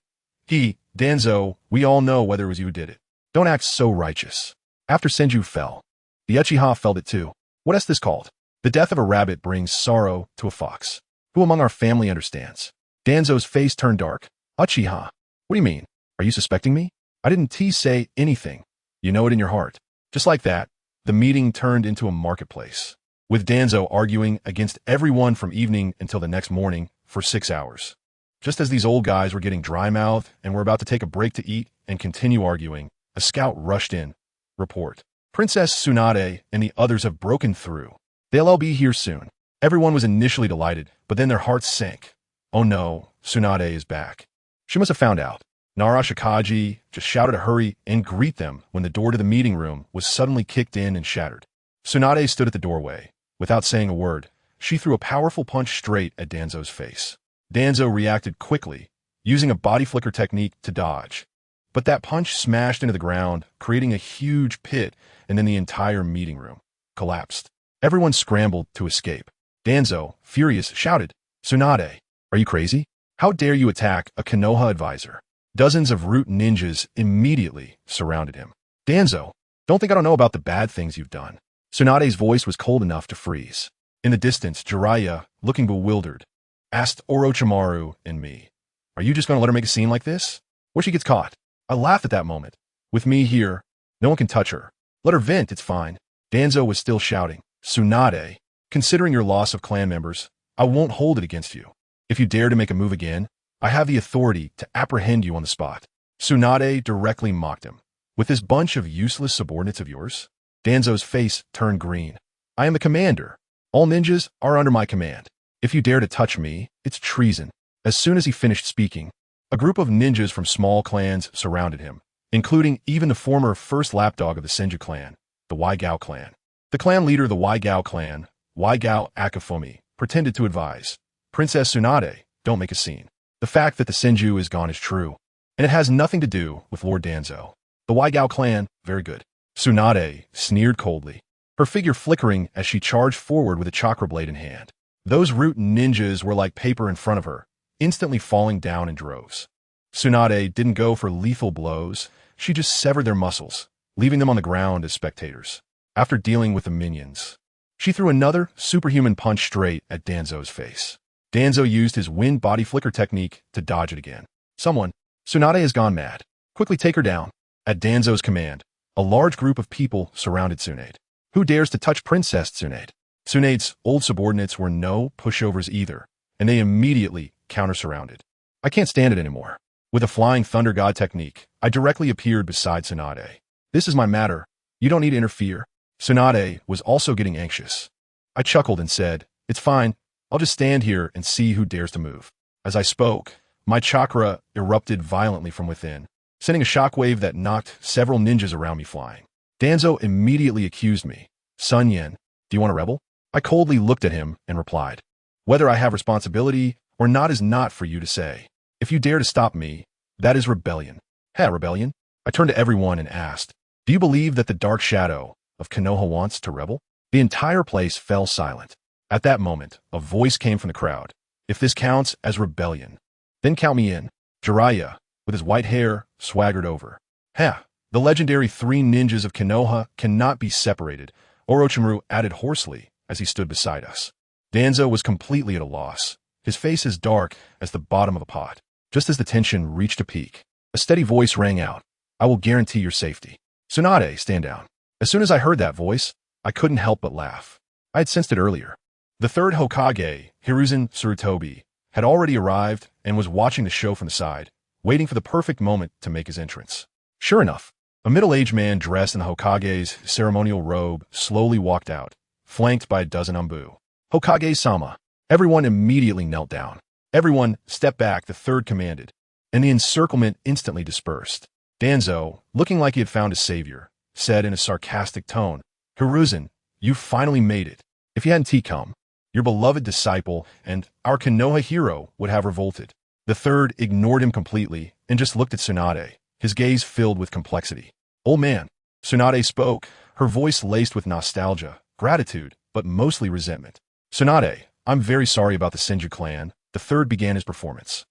Danzo, we all know whether it was you who did it. Don't act so righteous. After Senju fell, the Uchiha felt it too. What is this called? The death of a rabbit brings sorrow to a fox. Who among our family understands? Danzo's face turned dark. Uchiha, what do you mean? Are you suspecting me? I didn't say anything. You know it in your heart. Just like that, the meeting turned into a marketplace, with Danzo arguing against everyone from evening until the next morning for 6 hours. Just as these old guys were getting dry-mouthed and were about to take a break to eat and continue arguing, a scout rushed in. Report. Princess Tsunade and the others have broken through. They'll all be here soon. Everyone was initially delighted, but then their hearts sank. Oh no, Tsunade is back. She must have found out. Nara Shikaji just shouted to hurry and greet them when the door to the meeting room was suddenly kicked in and shattered. Tsunade stood at the doorway. Without saying a word, she threw a powerful punch straight at Danzo's face. Danzo reacted quickly, using a body flicker technique to dodge. But that punch smashed into the ground, creating a huge pit, and then the entire meeting room collapsed. Everyone scrambled to escape. Danzo, furious, shouted, Tsunade, are you crazy? How dare you attack a Konoha advisor? Dozens of root ninjas immediately surrounded him. Danzo, don't think I don't know about the bad things you've done. Tsunade's voice was cold enough to freeze. In the distance, Jiraiya, looking bewildered, asked Orochimaru and me, are you just going to let her make a scene like this? Where she gets caught? I laughed at that moment. With me here, no one can touch her. Let her vent, it's fine. Danzo was still shouting, Tsunade, considering your loss of clan members, I won't hold it against you. If you dare to make a move again, I have the authority to apprehend you on the spot. Tsunade directly mocked him. With this bunch of useless subordinates of yours? Danzo's face turned green. I am the commander. All ninjas are under my command. If you dare to touch me, it's treason. As soon as he finished speaking, a group of ninjas from small clans surrounded him, including even the former first lapdog of the Senju clan, the Waigao clan. The clan leader of the Waigao clan, Waigao Akifumi, pretended to advise, Princess Tsunade, don't make a scene. The fact that the Senju is gone is true, and it has nothing to do with Lord Danzo. The Waigao clan, very good. Tsunade sneered coldly, her figure flickering as she charged forward with a chakra blade in hand. Those root ninjas were like paper in front of her, instantly falling down in droves. Tsunade didn't go for lethal blows, she just severed their muscles, leaving them on the ground as spectators. After dealing with the minions, she threw another superhuman punch straight at Danzo's face. Danzo used his wind body flicker technique to dodge it again. Someone, Tsunade has gone mad. Quickly take her down. At Danzo's command, a large group of people surrounded Tsunade. Who dares to touch Princess Tsunade? Tsunade's old subordinates were no pushovers either, and they immediately counter-surrounded. I can't stand it anymore. With a flying thunder god technique, I directly appeared beside Tsunade. This is my matter. You don't need to interfere. Tsunade was also getting anxious. I chuckled and said, it's fine. I'll just stand here and see who dares to move. As I spoke, my chakra erupted violently from within, sending a shockwave that knocked several ninjas around me flying. Danzo immediately accused me. SunYan, do you want to rebel? I coldly looked at him and replied, whether I have responsibility or not is not for you to say. If you dare to stop me, that is rebellion. Rebellion? I turned to everyone and asked, do you believe that the dark shadow of Konoha wants to rebel? The entire place fell silent. At that moment, a voice came from the crowd. If this counts as rebellion, then count me in. Jiraiya, with his white hair, swaggered over. The legendary 3 ninjas of Konoha cannot be separated, Orochimaru added hoarsely as he stood beside us. Danzo was completely at a loss, his face as dark as the bottom of a pot. Just as the tension reached a peak, a steady voice rang out. I will guarantee your safety. Tsunade, stand down. As soon as I heard that voice, I couldn't help but laugh. I had sensed it earlier. The third Hokage, Hiruzen Tsurutobi, had already arrived and was watching the show from the side, waiting for the perfect moment to make his entrance. Sure enough, a middle-aged man dressed in the Hokage's ceremonial robe slowly walked out, flanked by a dozen Anbu. Hokage-sama. Everyone immediately knelt down. Everyone stepped back, the third commanded, and the encirclement instantly dispersed. Danzo, looking like he had found a savior, said in a sarcastic tone, Hiruzen, You finally made it. If you hadn't come, your beloved disciple and our Konoha hero would have revolted. The third ignored him completely and just looked at Tsunade, his gaze filled with complexity. Old man, Tsunade spoke, her voice laced with nostalgia, gratitude, but mostly resentment. Tsunade, I'm very sorry about the Senju clan. The third began his performance.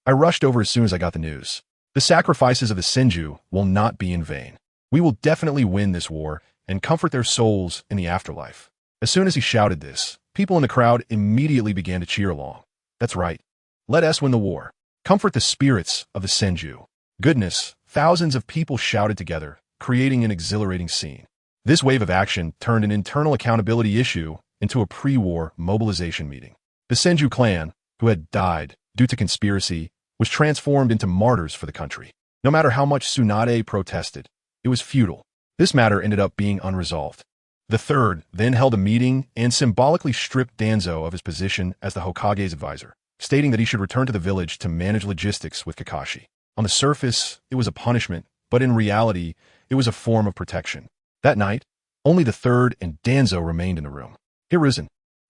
I rushed over as soon as I got the news. The sacrifices of the Senju will not be in vain. We will definitely win this war and comfort their souls in the afterlife. As soon as he shouted this, people in the crowd immediately began to cheer along. That's right. Let us win the war. Comfort the spirits of the Senju. Goodness, thousands of people shouted together, creating an exhilarating scene. This wave of action turned an internal accountability issue into a pre-war mobilization meeting. The Senju clan, who had died due to conspiracy, was transformed into martyrs for the country. No matter how much Tsunade protested, it was futile. This matter ended up being unresolved. The third then held a meeting and symbolically stripped Danzo of his position as the Hokage's advisor, stating that he should return to the village to manage logistics with Kakashi. On the surface, it was a punishment, but in reality, it was a form of protection. That night, only the third and Danzo remained in the room. Hiruzen,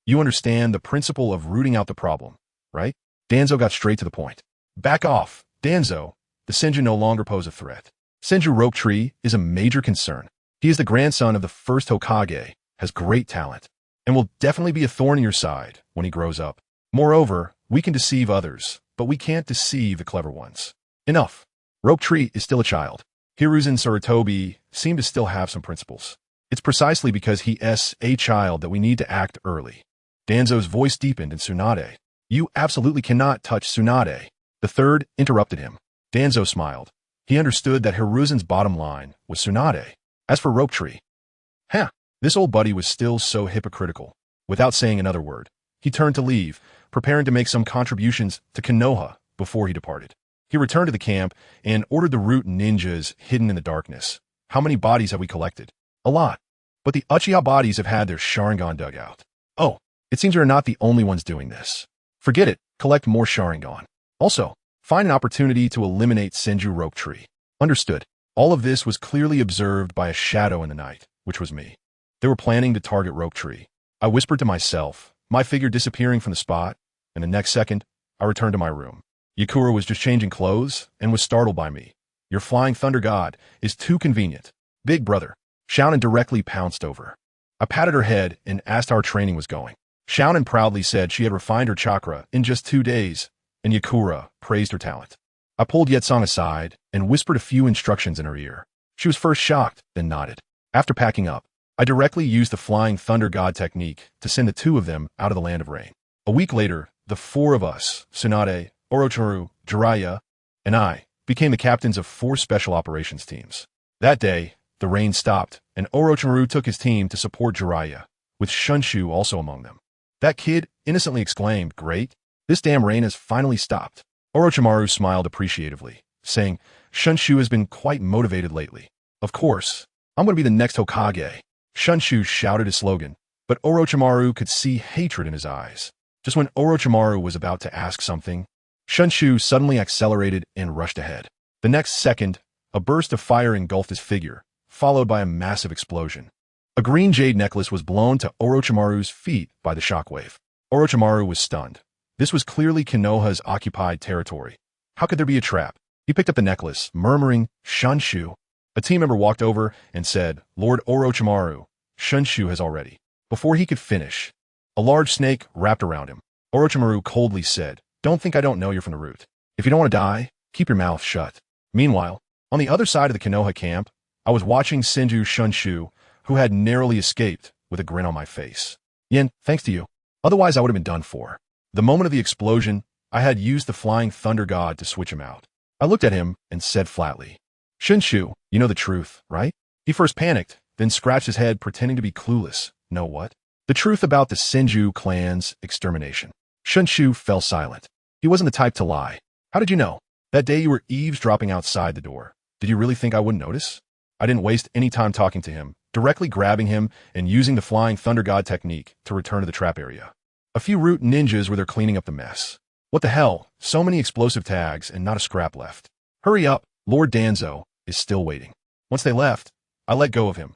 you understand the principle of rooting out the problem, right? Danzo got straight to the point. Back off, Danzo. The Senju no longer pose a threat. Senju Rope Tree is a major concern. He is the grandson of the first Hokage, has great talent, and will definitely be a thorn in your side when he grows up. Moreover, we can deceive others, but we can't deceive the clever ones. Enough. Rope Tree is still a child. Hiruzen Sarutobi seem to still have some principles. It's precisely because he is a child that we need to act early. Danzo's voice deepened in Tsunade. You absolutely cannot touch Tsunade. The third interrupted him. Danzo smiled. He understood that Hiruzen's bottom line was Tsunade. As for Rope Tree, this old buddy was still so hypocritical. Without saying another word, he turned to leave, preparing to make some contributions to Konoha before he departed. He returned to the camp and ordered the root ninjas hidden in the darkness. How many bodies have we collected? A lot. But the Uchiha bodies have had their Sharingan dug out. Oh, it seems you're not the only ones doing this. Forget it, collect more Sharingan. Also, find an opportunity to eliminate Senju Rope Tree. Understood. All of this was clearly observed by a shadow in the night, which was me. They were planning to target Rope Tree. I whispered to myself, my figure disappearing from the spot, and the next second, I returned to my room. Yakura was just changing clothes and was startled by me. Your flying thunder god is too convenient. Big brother. Xiaonan directly pounced over. I patted her head and asked how our training was going. Xiaonan proudly said she had refined her chakra in just 2 days, and Yakura praised her talent. I pulled Yetsong aside and whispered a few instructions in her ear. She was first shocked, then nodded. After packing up, I directly used the flying thunder god technique to send the 2 of them out of the land of rain. A week later, the 4 of us, Tsunade, Orochimaru, Jiraiya, and I, became the captains of 4 special operations teams. That day, the rain stopped, and Orochimaru took his team to support Jiraiya, with Shunshu also among them. That kid innocently exclaimed, "Great, this damn rain has finally stopped." Orochimaru smiled appreciatively, saying, "Shunshu has been quite motivated lately. Of course, I'm going to be the next Hokage." Shunshu shouted his slogan, but Orochimaru could see hatred in his eyes. Just when Orochimaru was about to ask something, Shunshu suddenly accelerated and rushed ahead. The next second, a burst of fire engulfed his figure, followed by a massive explosion. A green jade necklace was blown to Orochimaru's feet by the shockwave. Orochimaru was stunned. This was clearly Konoha's occupied territory. How could there be a trap? He picked up the necklace, murmuring, "Shunshu." A team member walked over and said, "Lord Orochimaru, Shunshu has already." Before he could finish, a large snake wrapped around him. Orochimaru coldly said, "Don't think I don't know you're from the root. If you don't want to die, keep your mouth shut." Meanwhile, on the other side of the Konoha camp, I was watching Senju Shunshu, who had narrowly escaped, with a grin on my face. "Yin, thanks to you. Otherwise I would have been done for." The moment of the explosion, I had used the flying thunder god to switch him out. I looked at him and said flatly, "Shunshu, you know the truth, right?" He first panicked, then scratched his head pretending to be clueless. "Know what?" "The truth about the Senju clan's extermination." Shunshu fell silent. He wasn't the type to lie. "How did you know?" "That day you were eavesdropping outside the door. Did you really think I wouldn't notice?" I didn't waste any time talking to him, directly grabbing him and using the flying thunder god technique to return to the trap area. A few root ninjas were there cleaning up the mess. What the hell? So many explosive tags and not a scrap left. "Hurry up, Lord Danzo is still waiting." Once they left, I let go of him.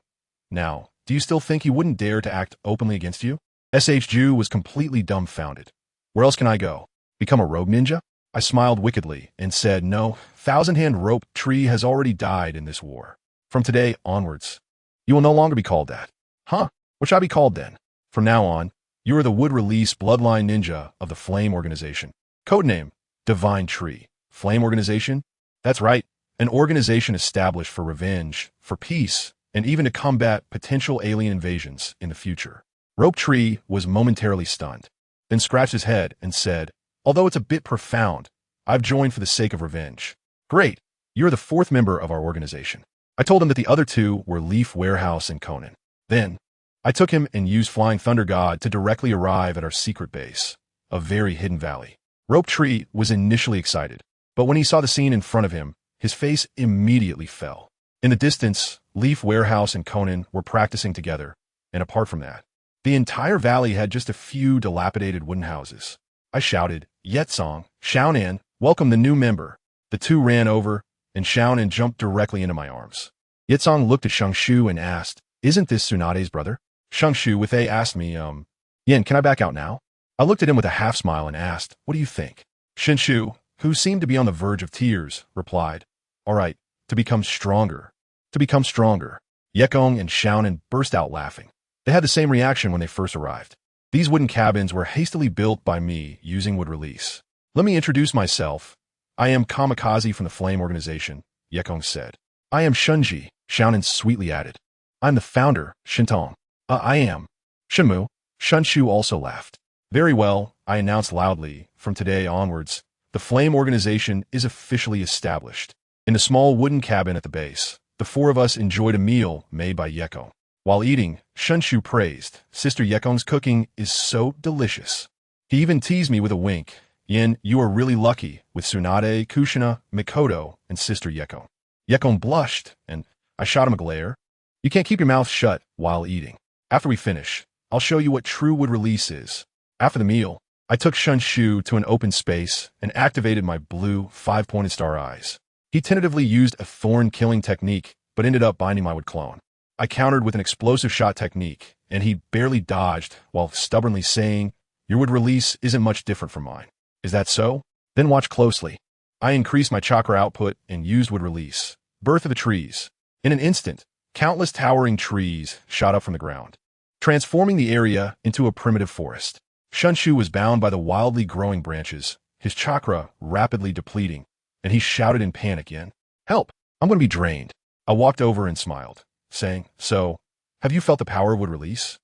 "Now, do you still think he wouldn't dare to act openly against you? SHU was completely dumbfounded. Where else can I go? Become a rogue ninja? I smiled wickedly and said, no, Thousand-Hand Rope Tree has already died in this war. From today onwards, you will no longer be called that. Huh? What shall I be called then? From now on, you are the Wood Release Bloodline Ninja of the Flame Organization. Codename, Divine Tree. Flame Organization? That's right, an organization established for revenge, for peace, and even to combat potential alien invasions in the future. Rope Tree was momentarily stunned, then scratched his head and said, although it's a bit profound, I've joined for the sake of revenge. Great, you're the fourth member of our organization. I told him that the other two were Leaf Warehouse and Conan. Then, I took him and used Flying Thunder God to directly arrive at our secret base, a very hidden valley. Rope Tree was initially excited, but when he saw the scene in front of him, his face immediately fell. In the distance, Leaf Warehouse and Conan were practicing together, and apart from that, the entire valley had just a few dilapidated wooden houses. I shouted, Yetsong, SunYan, welcome the new member. The two ran over, and SunYan jumped directly into my arms. Yetsong looked at Shangshu and asked, isn't this Tsunade's brother? Shangshu with A asked me, Yen, can I back out now? I looked at him with a half smile and asked, what do you think? Shinshu, who seemed to be on the verge of tears, replied, all right, to become stronger. To become stronger. Yekong and SunYan burst out laughing. They had the same reaction when they first arrived. These wooden cabins were hastily built by me using wood release. Let me introduce myself. I am Kamikaze from the Flame Organization, Yekong said. I am Shunji, SunYan sweetly added. I'm the founder, Shintong. I am. Shenmu. Shunshu also laughed. Very well, I announced loudly, from today onwards, the Flame Organization is officially established. In the small wooden cabin at the base, the four of us enjoyed a meal made by Yekong. While eating, Shunshu praised, Sister Yekong's cooking is so delicious. He even teased me with a wink. Yen, you are really lucky with Tsunade, Kushina, Mikoto, and Sister Yekong. Yekong blushed, and I shot him a glare. You can't keep your mouth shut while eating. After we finish, I'll show you what true wood release is. After the meal, I took Shunshu to an open space and activated my blue, five-pointed star eyes. He tentatively used a thorn-killing technique, but ended up binding my wood clone. I countered with an explosive shot technique, and he barely dodged while stubbornly saying, your wood release isn't much different from mine. Is that so? Then watch closely. I increased my chakra output and used wood release. Birth of the trees. In an instant, countless towering trees shot up from the ground, transforming the area into a primitive forest. Shunshu was bound by the wildly growing branches, his chakra rapidly depleting, and he shouted in panic, Yen, help, I'm going to be drained. I walked over and smiled, saying, so, have you felt the power of wood release?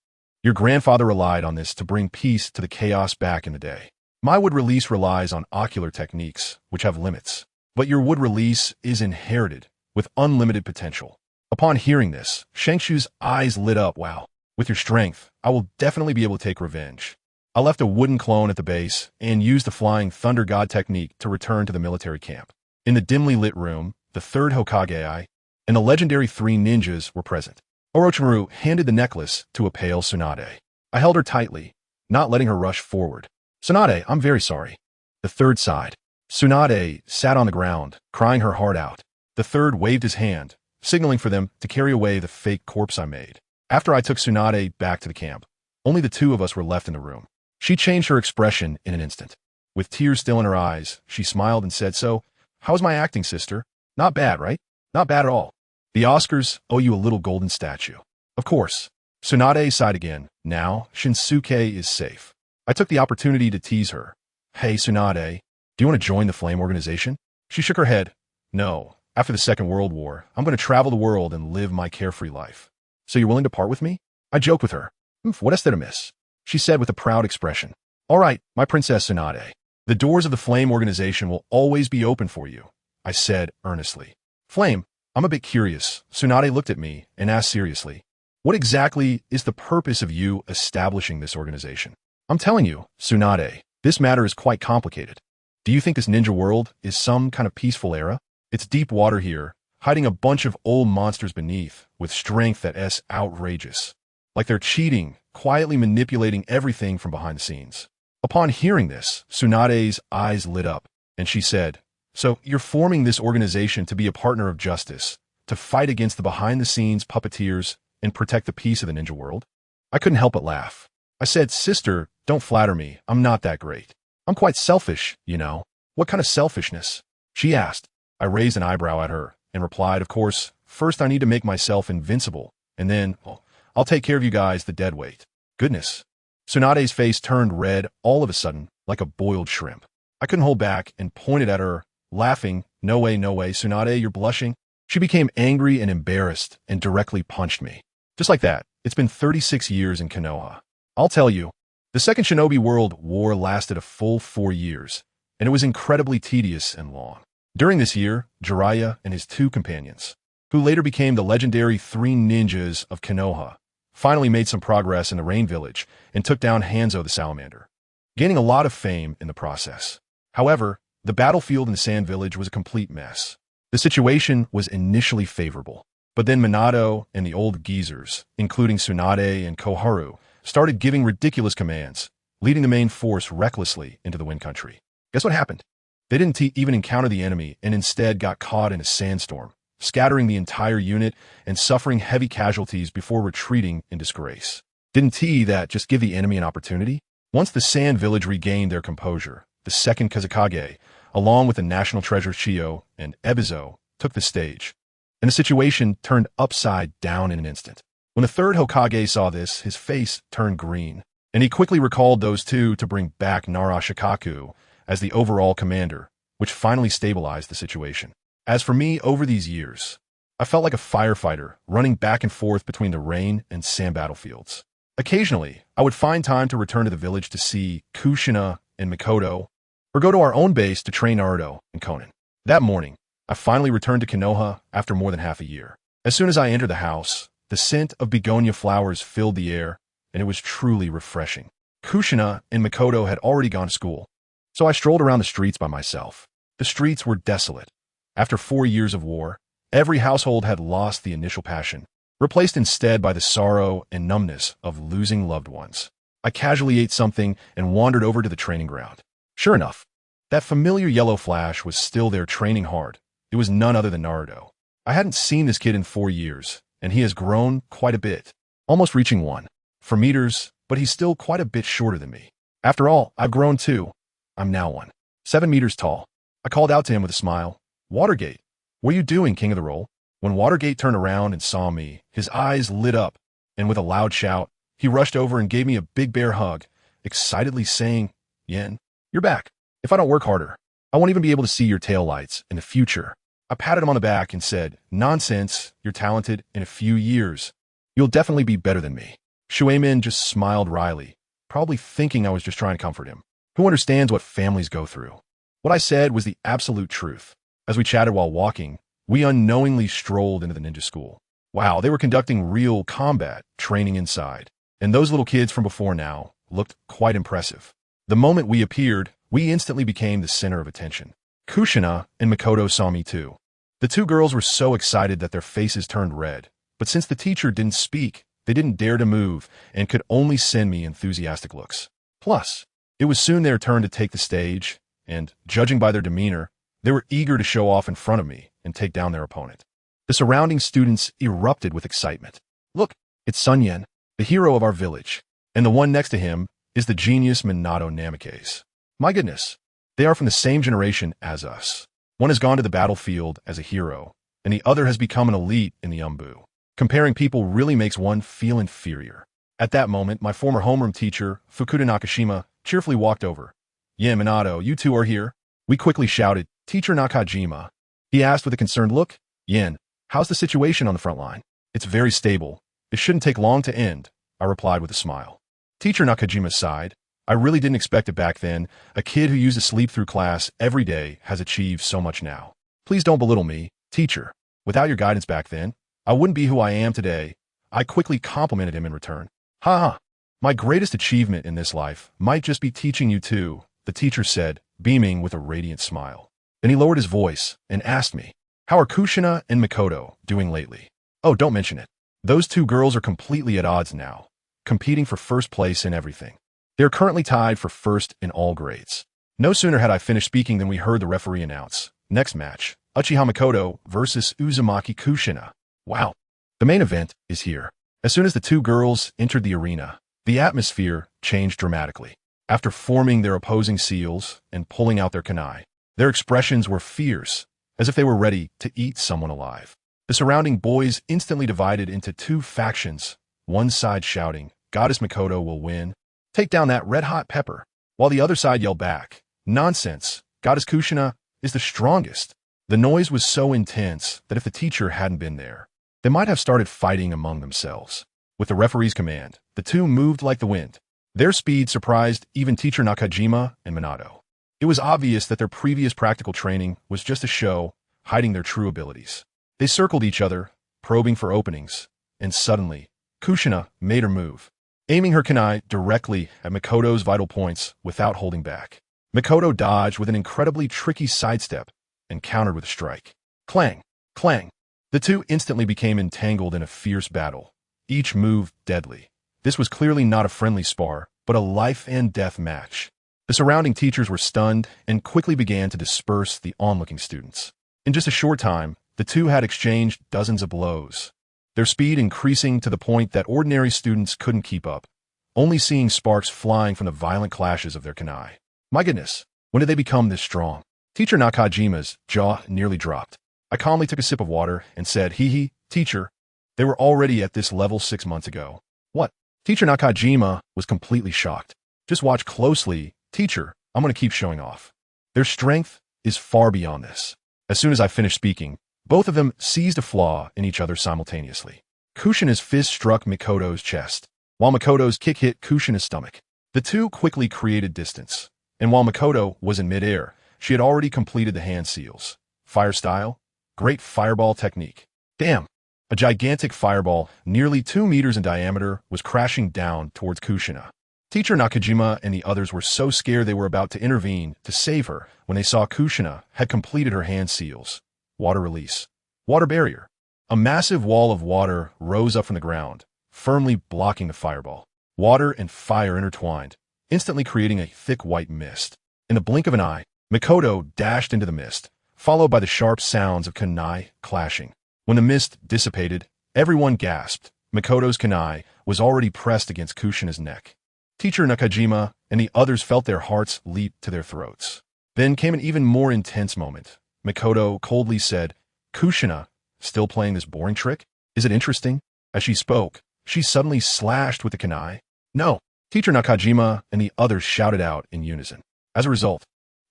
Your grandfather relied on this to bring peace to the chaos back in the day. My wood release relies on ocular techniques, which have limits, but your wood release is inherited with unlimited potential. Upon hearing this, Shangshu's eyes lit up. Wow, with your strength, I will definitely be able to take revenge. I left a wooden clone at the base and used the Flying Thunder God technique to return to the military camp. In the dimly lit room, the third Hokage and the legendary three ninjas were present. Orochimaru handed the necklace to a pale Tsunade. I held her tightly, not letting her rush forward. Tsunade, I'm very sorry. The third sighed. Tsunade sat on the ground, crying her heart out. The third waved his hand, signaling for them to carry away the fake corpse I made. After I took Tsunade back to the camp, only the two of us were left in the room. She changed her expression in an instant. With tears still in her eyes, she smiled and said, so, how's my acting, sister? Not bad, right? Not bad at all. The Oscars owe you a little golden statue. Of course. Tsunade sighed again. Now, Shinsuke is safe. I took the opportunity to tease her. Hey, Tsunade, do you want to join the Flame Organization? She shook her head. No. After the Second World War, I'm going to travel the world and live my carefree life. So you're willing to part with me? I joked with her. What is there to miss? She said with a proud expression. All right, my Princess Tsunade. The doors of the Flame Organization will always be open for you, I said earnestly. Flame, I'm a bit curious. Tsunade looked at me and asked seriously, what exactly is the purpose of you establishing this organization? I'm telling you, Tsunade, this matter is quite complicated. Do you think this ninja world is some kind of peaceful era? It's deep water here, hiding a bunch of old monsters beneath, with strength that's outrageous. Like they're cheating, quietly manipulating everything from behind the scenes. Upon hearing this, Tsunade's eyes lit up, and she said, so you're forming this organization to be a partner of justice, to fight against the behind-the-scenes puppeteers and protect the peace of the ninja world? I couldn't help but laugh. I said, "Sister, don't flatter me. I'm not that great. I'm quite selfish, you know." "What kind of selfishness?" she asked. I raised an eyebrow at her and replied, "Of course, first I need to make myself invincible, and then, well, I'll take care of you guys the dead weight." Goodness. Tsunade's face turned red all of a sudden, like a boiled shrimp. I couldn't hold back and pointed at her, laughing. No way, Tsunade, you're blushing." She became angry and embarrassed and directly punched me. Just like that, it's been 36 years in Konoha. I'll tell you, the Second Shinobi World War lasted a full 4 years, and it was incredibly tedious and long. During this year, Jiraiya and his 2 companions, who later became the legendary 3 ninjas of Konoha, finally made some progress in the Rain Village and took down Hanzo the Salamander, gaining a lot of fame in the process. However, the battlefield in the Sand Village was a complete mess. The situation was initially favorable, but then Minato and the old geezers, including Tsunade and Koharu, started giving ridiculous commands, leading the main force recklessly into the Wind Country. Guess what happened? They didn't even encounter the enemy and instead got caught in a sandstorm, scattering the entire unit and suffering heavy casualties before retreating in disgrace. Didn't that just give the enemy an opportunity? Once the Sand Village regained their composure, the second Kazekage, along with the national treasure Chiyo and Ebizo, took the stage, and the situation turned upside down in an instant. When the third Hokage saw this, his face turned green, and he quickly recalled those 2 to bring back Narashikaku as the overall commander, which finally stabilized the situation. As for me, over these years, I felt like a firefighter running back and forth between the rain and sand battlefields. Occasionally, I would find time to return to the village to see Kushina and Mikoto, or go to our own base to train Naruto and Conan. That morning, I finally returned to Konoha after more than half a year. As soon as I entered the house, the scent of begonia flowers filled the air, and it was truly refreshing. Kushina and Mikoto had already gone to school, so I strolled around the streets by myself. The streets were desolate. After 4 years of war, every household had lost the initial passion, replaced instead by the sorrow and numbness of losing loved ones. I casually ate something and wandered over to the training ground. Sure enough, that familiar yellow flash was still there training hard. It was none other than Naruto. I hadn't seen this kid in 4 years, and he has grown quite a bit, almost reaching 1 meters, but he's still quite a bit shorter than me. After all, I've grown too. I'm now 7 meters tall. I called out to him with a smile. "Watergate, what are you doing, King of the Roll?" When Watergate turned around and saw me, his eyes lit up, and with a loud shout, he rushed over and gave me a big bear hug, excitedly saying, "Yen, you're back. If I don't work harder, I won't even be able to see your taillights in the future." I patted him on the back and said, "Nonsense, you're talented. In a few years, you'll definitely be better than me." Shuemin just smiled wryly, probably thinking I was just trying to comfort him. Who understands what families go through? What I said was the absolute truth. As we chatted while walking, we unknowingly strolled into the ninja school. Wow, they were conducting real combat training inside, and those little kids from before now looked quite impressive. The moment we appeared, we instantly became the center of attention. Kushina and Mikoto saw me too. The 2 girls were so excited that their faces turned red, but since the teacher didn't speak, they didn't dare to move and could only send me enthusiastic looks. Plus, it was soon their turn to take the stage, and, judging by their demeanor, they were eager to show off in front of me and take down their opponent. The surrounding students erupted with excitement. "Look, it's SunYan, the hero of our village, and the one next to him is the genius Minato Namikaze. My goodness, they are from the same generation as us. One has gone to the battlefield as a hero, and the other has become an elite in the Umbu. Comparing people really makes one feel inferior." At that moment, my former homeroom teacher, Fukuda Nakashima, cheerfully walked over. "Yeah, Minato, you 2 are here." We quickly shouted, "Teacher Nakajima." He asked with a concerned look, "Yen, how's the situation on the front line?" "It's very stable. It shouldn't take long to end," I replied with a smile. Teacher Nakajima sighed. "I really didn't expect it back then. A kid who used to sleep through class every day has achieved so much now. Please don't belittle me, teacher. Without your guidance back then, I wouldn't be who I am today." I quickly complimented him in return. "Ha ha, my greatest achievement in this life might just be teaching you too," the teacher said, beaming with a radiant smile. Then he lowered his voice and asked me, "How are Kushina and Mikoto doing lately?" "Oh, don't mention it. Those 2 girls are completely at odds now, competing for first place in everything. They are currently tied for first in all grades." No sooner had I finished speaking than we heard the referee announce, "Next match, Uchiha Mikoto versus Uzumaki Kushina." Wow, the main event is here. As soon as the two girls entered the arena, the atmosphere changed dramatically. After forming their opposing seals and pulling out their kunai, their expressions were fierce, as if they were ready to eat someone alive. The surrounding boys instantly divided into two factions, one side shouting, "Goddess Mikoto will win. Take down that red-hot pepper," while the other side yelled back, "Nonsense. Goddess Kushina is the strongest." The noise was so intense that if the teacher hadn't been there, they might have started fighting among themselves. With the referee's command, the two moved like the wind. Their speed surprised even teacher Nakajima and Minato. It was obvious that their previous practical training was just a show, hiding their true abilities. They circled each other, probing for openings, and suddenly, Kushina made her move, aiming her kunai directly at Mikoto's vital points without holding back. Mikoto dodged with an incredibly tricky sidestep and countered with a strike. Clang! Clang! The two instantly became entangled in a fierce battle, each move deadly. This was clearly not a friendly spar, but a life-and-death match. The surrounding teachers were stunned and quickly began to disperse the onlooking students. In just a short time, the two had exchanged dozens of blows, their speed increasing to the point that ordinary students couldn't keep up, only seeing sparks flying from the violent clashes of their kunai. My goodness, when did they become this strong? Teacher Nakajima's jaw nearly dropped. I calmly took a sip of water and said, "He, teacher, they were already at this level 6 months ago." What? Teacher Nakajima was completely shocked. Just watch closely, teacher, I'm going to keep showing off. Their strength is far beyond this. As soon as I finished speaking, both of them seized a flaw in each other simultaneously. Kushina's fist struck Mikoto's chest, while Mikoto's kick hit Kushina's stomach. The two quickly created distance, and while Mikoto was in midair, she had already completed the hand seals. Fire style, great fireball technique. Damn! A gigantic fireball, nearly 2 meters in diameter, was crashing down towards Kushina. Teacher Nakajima and the others were so scared they were about to intervene to save her when they saw Kushina had completed her hand seals. Water release. Water barrier. A massive wall of water rose up from the ground, firmly blocking the fireball. Water and fire intertwined, instantly creating a thick white mist. In the blink of an eye, Mikoto dashed into the mist, followed by the sharp sounds of kunai clashing. When the mist dissipated, everyone gasped. Mikoto's kunai was already pressed against Kushina's neck. Teacher Nakajima and the others felt their hearts leap to their throats. Then came an even more intense moment. Mikoto coldly said, "Kushina, still playing this boring trick? Is it interesting?" As she spoke, she suddenly slashed with the kunai. "No!" Teacher Nakajima and the others shouted out in unison. As a result,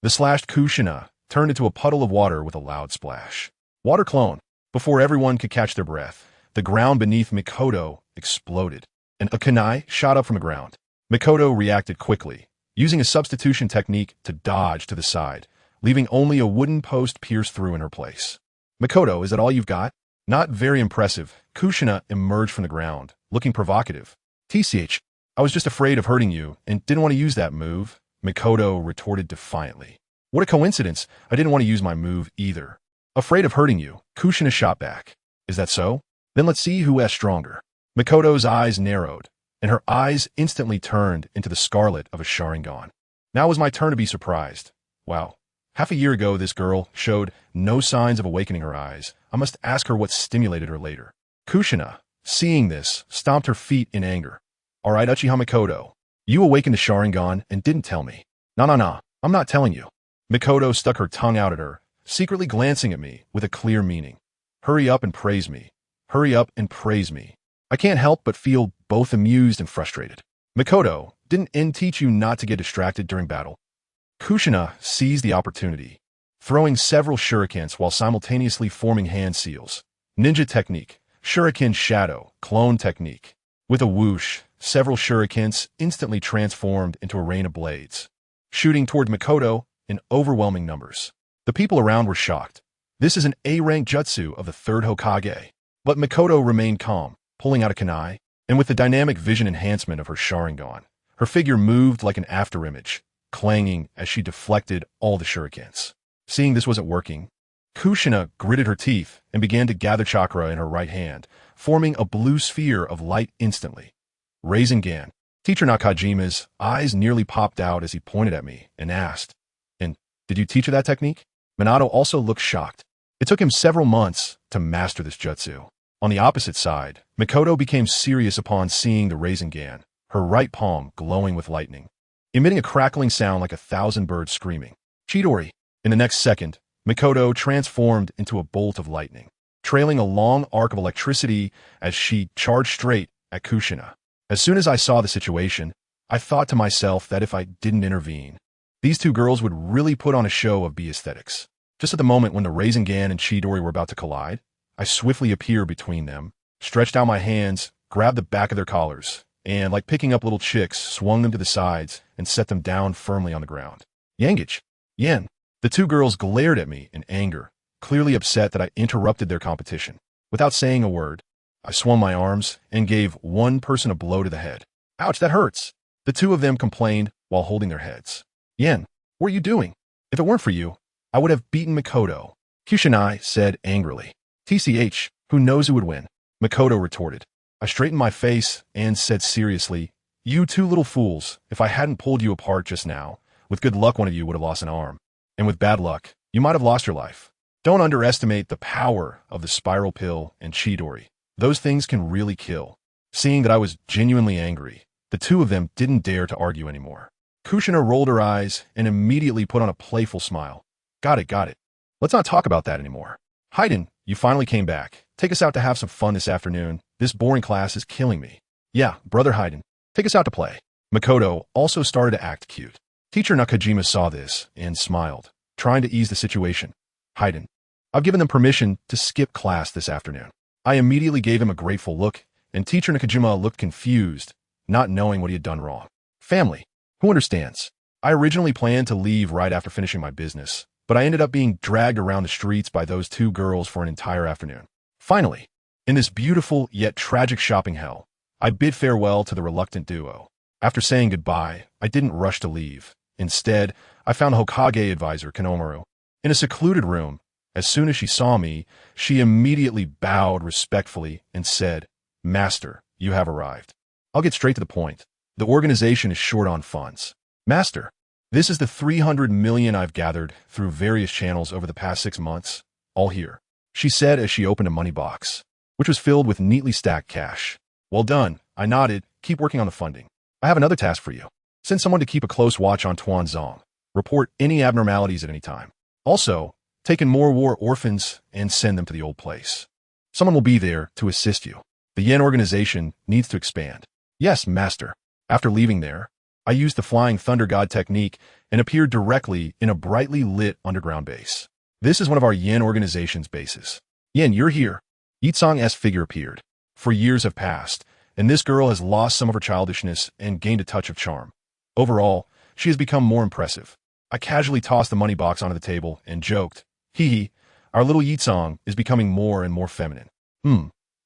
the slashed Kushina turned into a puddle of water with a loud splash. Water clone. Before everyone could catch their breath, the ground beneath Mikoto exploded, and a kunai shot up from the ground. Mikoto reacted quickly, using a substitution technique to dodge to the side, leaving only a wooden post pierced through in her place. "Mikoto, is that all you've got?" Not very impressive, Kushina emerged from the ground, looking provocative. "TCH, I was just afraid of hurting you and didn't want to use that move," Mikoto retorted defiantly. "What a coincidence, I didn't want to use my move either." "Afraid of hurting you," Kushina shot back. "Is that so? Then let's see who is stronger." Mikoto's eyes narrowed, and her eyes instantly turned into the scarlet of a Sharingan. Now was my turn to be surprised. Wow. Half a year ago, this girl showed no signs of awakening her eyes. I must ask her what stimulated her later. Kushina, seeing this, stomped her feet in anger. "All right, Uchiha Mikoto, you awakened the Sharingan and didn't tell me." Nah, I'm not telling you." Mikoto stuck her tongue out at her, secretly glancing at me with a clear meaning. "Hurry up and praise me. Hurry up and praise me." I can't help but feel both amused and frustrated. "Mikoto, didn't N teach you not to get distracted during battle?" Kushina seized the opportunity, throwing several shurikens while simultaneously forming hand seals. Ninja technique, shuriken shadow, clone technique. With a whoosh, several shurikens instantly transformed into a rain of blades, shooting toward Mikoto in overwhelming numbers. The people around were shocked. This is an A-rank jutsu of the 3rd Hokage. But Mikoto remained calm, pulling out a kunai, and with the dynamic vision enhancement of her Sharingan, her figure moved like an afterimage, clanging as she deflected all the shurikens. Seeing this wasn't working, Kushina gritted her teeth and began to gather chakra in her right hand, forming a blue sphere of light instantly. Rasengan. Teacher Nakajima's eyes nearly popped out as he pointed at me and asked, "And did you teach her that technique?" Minato also looked shocked. It took him several months to master this jutsu. On the opposite side, Mikoto became serious upon seeing the Rasengan, her right palm glowing with lightning, emitting a crackling sound like 1,000 birds screaming. Chidori! In the next second, Mikoto transformed into a bolt of lightning, trailing a long arc of electricity as she charged straight at Kushina. As soon as I saw the situation, I thought to myself that if I didn't intervene, these two girls would really put on a show of B-aesthetics. Just at the moment when the Rasengan and Chidori were about to collide, I swiftly appeared between them, stretched out my hands, grabbed the back of their collars, and, like picking up little chicks, swung them to the sides and set them down firmly on the ground. Yangage! Yen! The two girls glared at me in anger, clearly upset that I interrupted their competition. Without saying a word, I swung my arms and gave one person a blow to the head. Ouch, that hurts! The two of them complained while holding their heads. Yen, what are you doing? If it weren't for you, I would have beaten Mikoto. Kushina said angrily. TCH, who knows who would win? Mikoto retorted. I straightened my face and said seriously, you two little fools, if I hadn't pulled you apart just now, with good luck one of you would have lost an arm. And with bad luck, you might have lost your life. Don't underestimate the power of the spiral pill and Chidori. Those things can really kill. Seeing that I was genuinely angry, the two of them didn't dare to argue anymore. Kushina rolled her eyes and immediately put on a playful smile. Got it. Let's not talk about that anymore. Hayden, you finally came back. Take us out to have some fun this afternoon. This boring class is killing me. Yeah, brother Hayden, take us out to play. Mikoto also started to act cute. Teacher Nakajima saw this and smiled, trying to ease the situation. Hayden, I've given them permission to skip class this afternoon. I immediately gave him a grateful look, and Teacher Nakajima looked confused, not knowing what he had done wrong. Family, who understands? I originally planned to leave right after finishing my business, but I ended up being dragged around the streets by those two girls for an entire afternoon. Finally, in this beautiful yet tragic shopping hell, I bid farewell to the reluctant duo. After saying goodbye, I didn't rush to leave. Instead, I found Hokage advisor Kanomaru in a secluded room. As soon as she saw me, she immediately bowed respectfully and said, Master, you have arrived. I'll get straight to the point. The organization is short on funds. Master, this is the 300 million I've gathered through various channels over the past 6 months, all here, she said as she opened a money box, which was filled with neatly stacked cash. Well done, I nodded. Keep working on the funding. I have another task for you. Send someone to keep a close watch on Tuanzong. Report any abnormalities at any time. Also, take in more war orphans and send them to the old place. Someone will be there to assist you. The Yen organization needs to expand. Yes, Master. After leaving there, I used the Flying Thunder God technique and appeared directly in a brightly lit underground base. This is one of our Yen organization's bases. Yen, you're here. Yitsong's figure appeared. For years have passed, and this girl has lost some of her childishness and gained a touch of charm. Overall, she has become more impressive. I casually tossed the money box onto the table and joked, Hee, our little Yitsong is becoming more and more feminine.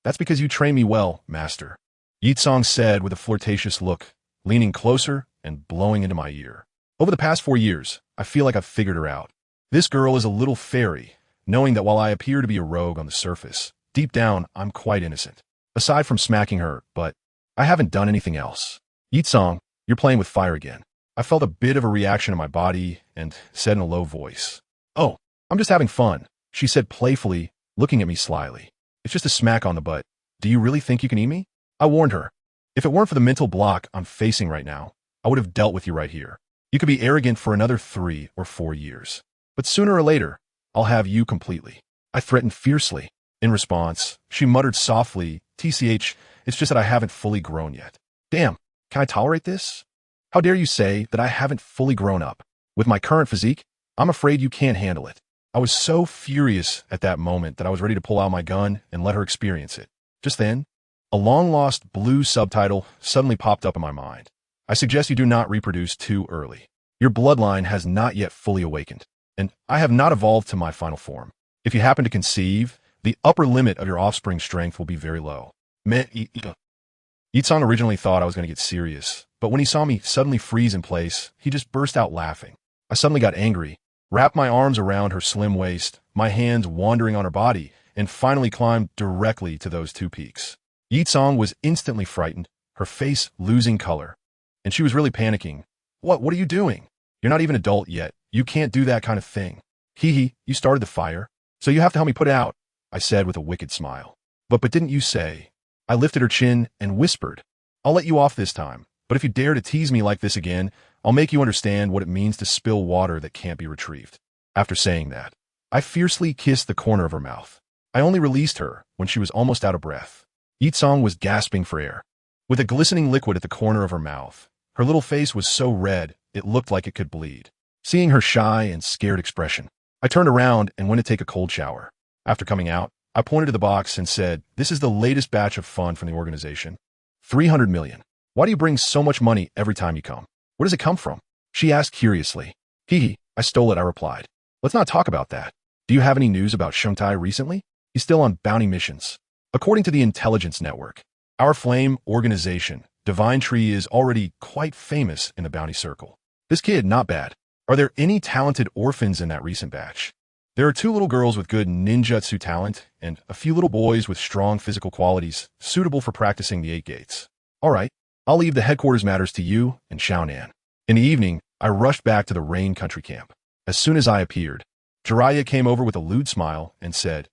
That's because you train me well, Master. Yitsong said with a flirtatious look, leaning closer and blowing into my ear. Over the past 4 years, I feel like I've figured her out. This girl is a little fairy, knowing that while I appear to be a rogue on the surface, deep down, I'm quite innocent. Aside from smacking her, but I haven't done anything else. Yitsong, you're playing with fire again. I felt a bit of a reaction in my body and said in a low voice, Oh, I'm just having fun, she said playfully, looking at me slyly. It's just a smack on the butt. Do you really think you can eat me? I warned her. If it weren't for the mental block I'm facing right now, I would have dealt with you right here. You could be arrogant for another 3 or 4 years. But sooner or later, I'll have you completely. I threatened fiercely. In response, she muttered softly, TCH, it's just that I haven't fully grown yet. Damn, can I tolerate this? How dare you say that I haven't fully grown up? With my current physique, I'm afraid you can't handle it. I was so furious at that moment that I was ready to pull out my gun and let her experience it. Just then, a long-lost blue subtitle suddenly popped up in my mind. I suggest you do not reproduce too early. Your bloodline has not yet fully awakened, and I have not evolved to my final form. If you happen to conceive, the upper limit of your offspring's strength will be very low. Yitsong originally thought I was going to get serious, but when he saw me suddenly freeze in place, he just burst out laughing. I suddenly got angry, wrapped my arms around her slim waist, my hands wandering on her body, and finally climbed directly to those 2 peaks. Yitsong was instantly frightened, her face losing color, and she was really panicking. What are you doing? You're not even adult yet. You can't do that kind of thing. Hee, you started the fire, so you have to help me put it out, I said with a wicked smile. But didn't you say? I lifted her chin and whispered, I'll let you off this time, but if you dare to tease me like this again, I'll make you understand what it means to spill water that can't be retrieved. After saying that, I fiercely kissed the corner of her mouth. I only released her when she was almost out of breath. Yitsong was gasping for air. With a glistening liquid at the corner of her mouth, her little face was so red it looked like it could bleed. Seeing her shy and scared expression, I turned around and went to take a cold shower. After coming out, I pointed to the box and said, this is the latest batch of fund from the organization. 300 million. Why do you bring so much money every time you come? Where does it come from? She asked curiously. He, I stole it, I replied. Let's not talk about that. Do you have any news about Shungtai recently? He's still on bounty missions. According to the intelligence network, our flame organization, Divine Tree, is already quite famous in the bounty circle. This kid, not bad. Are there any talented orphans in that recent batch? There are 2 little girls with good ninjutsu talent and a few little boys with strong physical qualities suitable for practicing the 8 gates. All right, I'll leave the headquarters matters to you and SunYan. In the evening, I rushed back to the Rain Country camp. As soon as I appeared, Jiraiya came over with a lewd smile and said,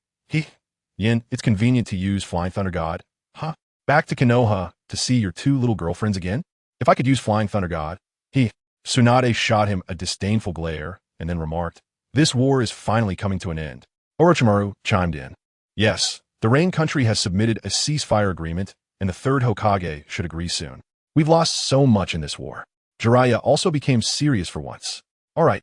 Yin, it's convenient to use Flying Thunder God. Huh? Back to Konoha to see your 2 little girlfriends again? If I could use Flying Thunder God. Tsunade shot him a disdainful glare and then remarked, this war is finally coming to an end. Orochimaru chimed in. Yes, the Rain Country has submitted a ceasefire agreement and the 3rd Hokage should agree soon. We've lost so much in this war. Jiraiya also became serious for once. All right.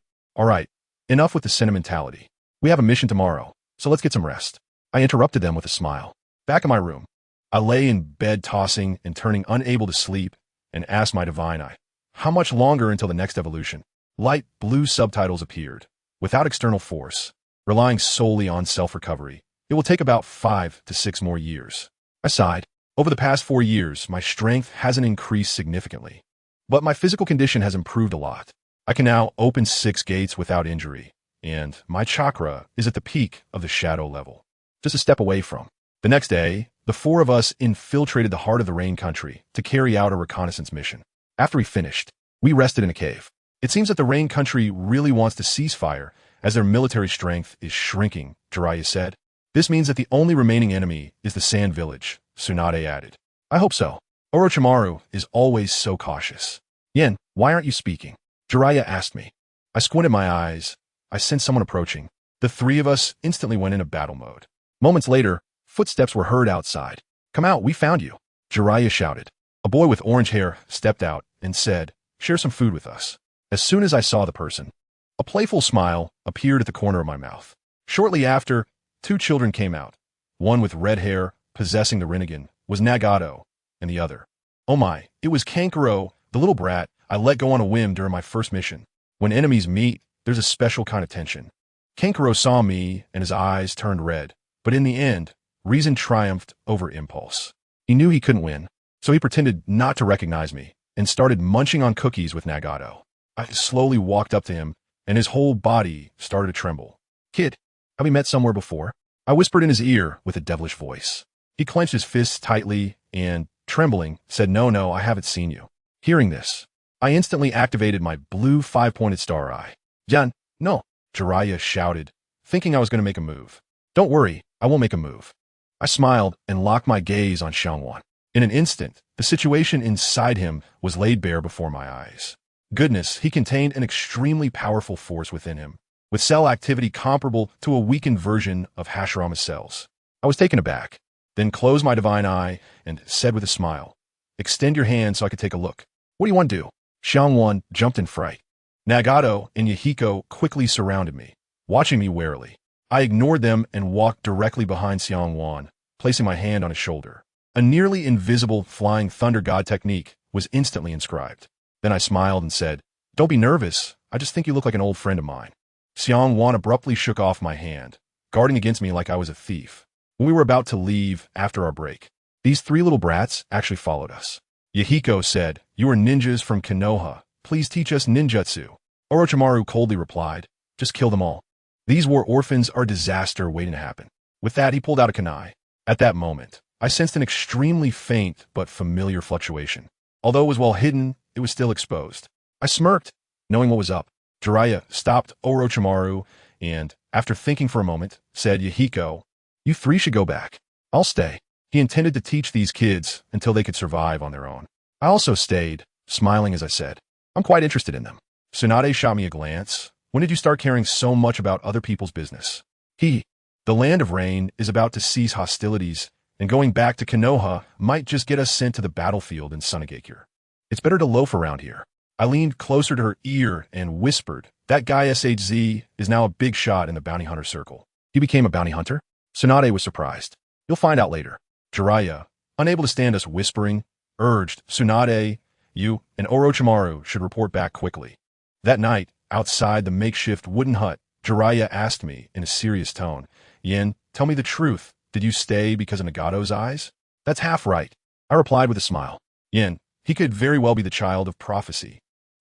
Enough with the sentimentality. We have a mission tomorrow, so let's get some rest. I interrupted them with a smile. Back in my room, I lay in bed tossing and turning unable to sleep and asked my divine eye, how much longer until the next evolution? Light blue subtitles appeared. Without external force, relying solely on self-recovery, it will take about 5 to 6 more years. I sighed. Over the past 4 years, my strength hasn't increased significantly, but my physical condition has improved a lot. I can now open 6 gates without injury, and my chakra is at the peak of the shadow level, just a step away from. The next day, the 4 of us infiltrated the heart of the Rain Country to carry out a reconnaissance mission. After we finished, we rested in a cave. It seems that the Rain Country really wants to cease fire as their military strength is shrinking, Jiraiya said. This means that the only remaining enemy is the Sand Village, Tsunade added. I hope so. Orochimaru is always so cautious. Yen, why aren't you speaking? Jiraiya asked me. I squinted my eyes. I sensed someone approaching. The 3 of us instantly went into battle mode. Moments later, footsteps were heard outside. Come out, we found you. Jiraiya shouted. A boy with orange hair stepped out and said, share some food with us. As soon as I saw the person, a playful smile appeared at the corner of my mouth. Shortly after, 2 children came out. One with red hair, possessing the Rinnegan, was Nagato, and the other. Oh my, it was Kankuro, the little brat I let go on a whim during my first mission. When enemies meet, there's a special kind of tension. Kankuro saw me and his eyes turned red, but in the end, reason triumphed over impulse. He knew he couldn't win, so he pretended not to recognize me and started munching on cookies with Nagato. I slowly walked up to him, and his whole body started to tremble. Kid, have we met somewhere before? I whispered in his ear with a devilish voice. He clenched his fists tightly and, trembling, said, No, I haven't seen you. Hearing this, I instantly activated my blue 5-pointed star eye. Yan, no, Jiraiya shouted, thinking I was going to make a move. Don't worry, I won't make a move. I smiled and locked my gaze on SunYan. In an instant, the situation inside him was laid bare before my eyes. Goodness, he contained an extremely powerful force within him, with cell activity comparable to a weakened version of Hashirama's cells. I was taken aback, then closed my divine eye and said with a smile, extend your hand so I could take a look. What do you want to do? SunYan jumped in fright. Nagato and Yahiko quickly surrounded me, watching me warily. I ignored them and walked directly behind SunYan, placing my hand on his shoulder. A nearly invisible flying thunder god technique was instantly inscribed. Then I smiled and said, Don't be nervous, I just think you look like an old friend of mine. SunYan abruptly shook off my hand, guarding against me like I was a thief. When we were about to leave after our break, these 3 little brats actually followed us. Yahiko said, You are ninjas from Konoha. Please teach us ninjutsu. Orochimaru coldly replied, Just kill them all. These war orphans are a disaster waiting to happen. With that, he pulled out a kunai. At that moment, I sensed an extremely faint but familiar fluctuation. Although it was well hidden, it was still exposed. I smirked, knowing what was up. Jiraiya stopped Orochimaru and, after thinking for a moment, said, Yahiko, you 3 should go back. I'll stay. He intended to teach these kids until they could survive on their own. I also stayed, smiling as I said, I'm quite interested in them. Tsunade shot me a glance. When did you start caring so much about other people's business? The land of rain is about to cease hostilities, and going back to Konoha might just get us sent to the battlefield in Sunagakure. It's better to loaf around here. I leaned closer to her ear and whispered, that guy SHZ is now a big shot in the bounty hunter circle. He became a bounty hunter? Tsunade was surprised. You'll find out later. Jiraiya, unable to stand us whispering, urged Tsunade, you and Orochimaru should report back quickly. That night, outside the makeshift wooden hut, Jiraiya asked me in a serious tone, Yen, tell me the truth. Did you stay because of Nagato's eyes? That's half right. I replied with a smile. Yen, he could very well be the child of prophecy.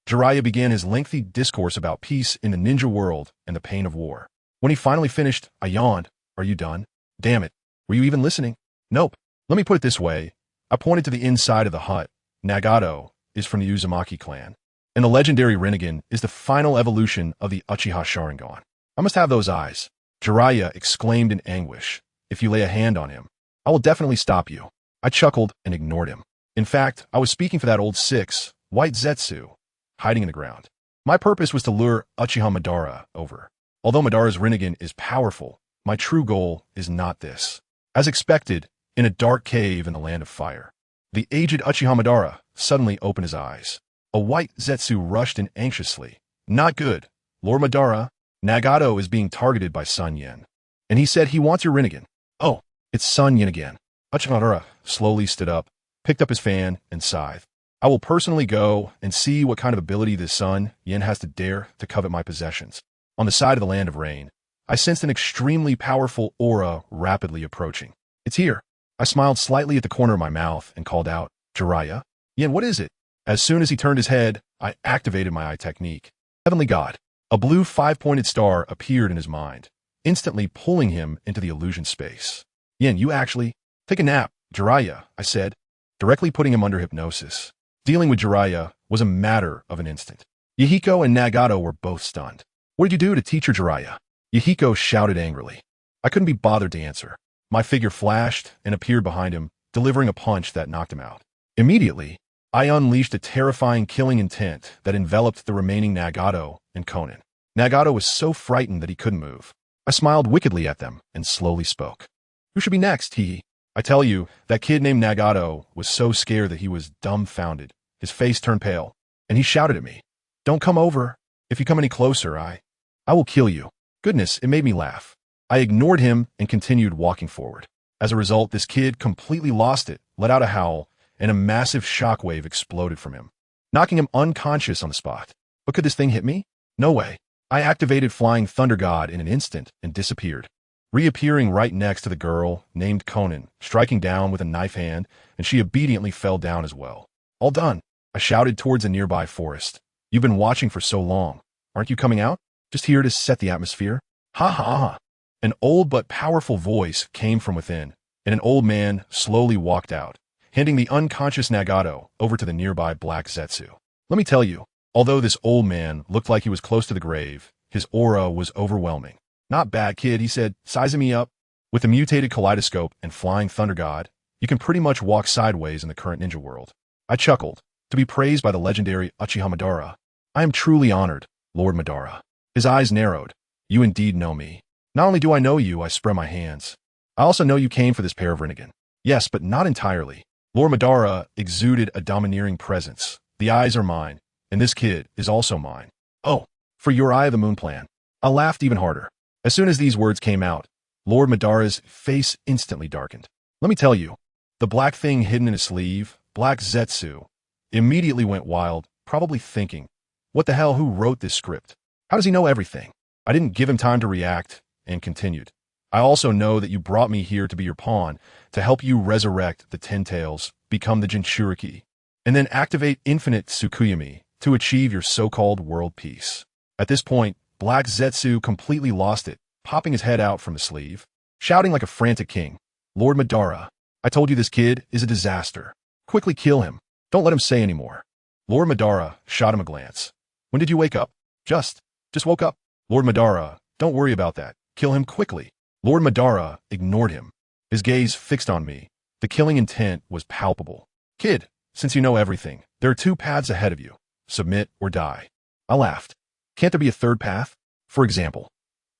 Jiraiya began his lengthy discourse about peace in the ninja world and the pain of war. When he finally finished, I yawned. Are you done? Damn it. Were you even listening? Nope. Let me put it this way. I pointed to the inside of the hut. Nagato is from the Uzumaki clan, and the legendary Rinnegan is the final evolution of the Uchiha Sharingan. I must have those eyes. Jiraiya exclaimed in anguish. If you lay a hand on him, I will definitely stop you. I chuckled and ignored him. In fact, I was speaking for that old six, White Zetsu, hiding in the ground. My purpose was to lure Uchiha Madara over. Although Madara's Rinnegan is powerful, my true goal is not this. As expected, in a dark cave in the land of fire, the aged Uchiha Madara suddenly opened his eyes. A White Zetsu rushed in anxiously. Not good. Lord Madara, Nagato is being targeted by SunYan, and he said he wants your Rinnegan. Oh, it's SunYan again. Uchiha Madara slowly stood up, picked up his fan, and sighed. I will personally go and see what kind of ability this SunYan has to dare to covet my possessions. On the side of the land of rain, I sensed an extremely powerful aura rapidly approaching. It's here. I smiled slightly at the corner of my mouth and called out, Jiraiya? Yen, what is it? As soon as he turned his head, I activated my eye technique. Heavenly God. A blue five-pointed star appeared in his mind, instantly pulling him into the illusion space. Yen, you actually... Take a nap, Jiraiya, I said, directly putting him under hypnosis. Dealing with Jiraiya was a matter of an instant. Yahiko and Nagato were both stunned. What did you do to Teacher Jiraiya? Yahiko shouted angrily. I couldn't be bothered to answer. My figure flashed and appeared behind him, delivering a punch that knocked him out. Immediately, I unleashed a terrifying killing intent that enveloped the remaining Nagato and Konan. Nagato was so frightened that he couldn't move. I smiled wickedly at them and slowly spoke. Who should be next, He? I tell you, that kid named Nagato was so scared that he was dumbfounded. His face turned pale, and he shouted at me. Don't come over. If you come any closer, I will kill you. Goodness, it made me laugh. I ignored him and continued walking forward. As a result, this kid completely lost it, let out a howl, and a massive shockwave exploded from him, knocking him unconscious on the spot. But could this thing hit me? No way. I activated Flying Thunder God in an instant and disappeared, reappearing right next to the girl named Konan, striking down with a knife hand, and she obediently fell down as well. All done. I shouted towards a nearby forest. You've been watching for so long. Aren't you coming out? Just here to set the atmosphere? Ha ha ha. An old but powerful voice came from within, and an old man slowly walked out, handing the unconscious Nagato over to the nearby Black Zetsu. Let me tell you, although this old man looked like he was close to the grave, his aura was overwhelming. Not bad, kid, he said, sizing me up. With the mutated kaleidoscope and Flying Thunder God, you can pretty much walk sideways in the current ninja world. I chuckled. To be praised by the legendary Uchiha Madara. I am truly honored, Lord Madara. His eyes narrowed. You indeed know me. Not only do I know you, I spread my hands. I also know you came for this pair of Rinnegan. Yes, but not entirely. Lord Madara exuded a domineering presence. The eyes are mine, and this kid is also mine. Oh, for your Eye of the Moon plan. I laughed even harder. As soon as these words came out, Lord Madara's face instantly darkened. Let me tell you, the black thing hidden in his sleeve, Black Zetsu, immediately went wild, probably thinking, what the hell, who wrote this script? How does he know everything? I didn't give him time to react, and continued. I also know that you brought me here to be your pawn, to help you resurrect the Ten Tails, become the Jinchuriki, and then activate Infinite Tsukuyomi to achieve your so-called world peace. At this point, Black Zetsu completely lost it, popping his head out from the sleeve, shouting like a frantic king. Lord Madara, I told you this kid is a disaster. Quickly kill him. Don't let him say any more. Lord Madara shot him a glance. When did you wake up? Just woke up. Lord Madara, don't worry about that. Kill him quickly. Lord Madara ignored him, his gaze fixed on me, The killing intent was palpable. Kid, since you know everything, there are two paths ahead of you. Submit or die. I laughed. Can't there be a third path? For example,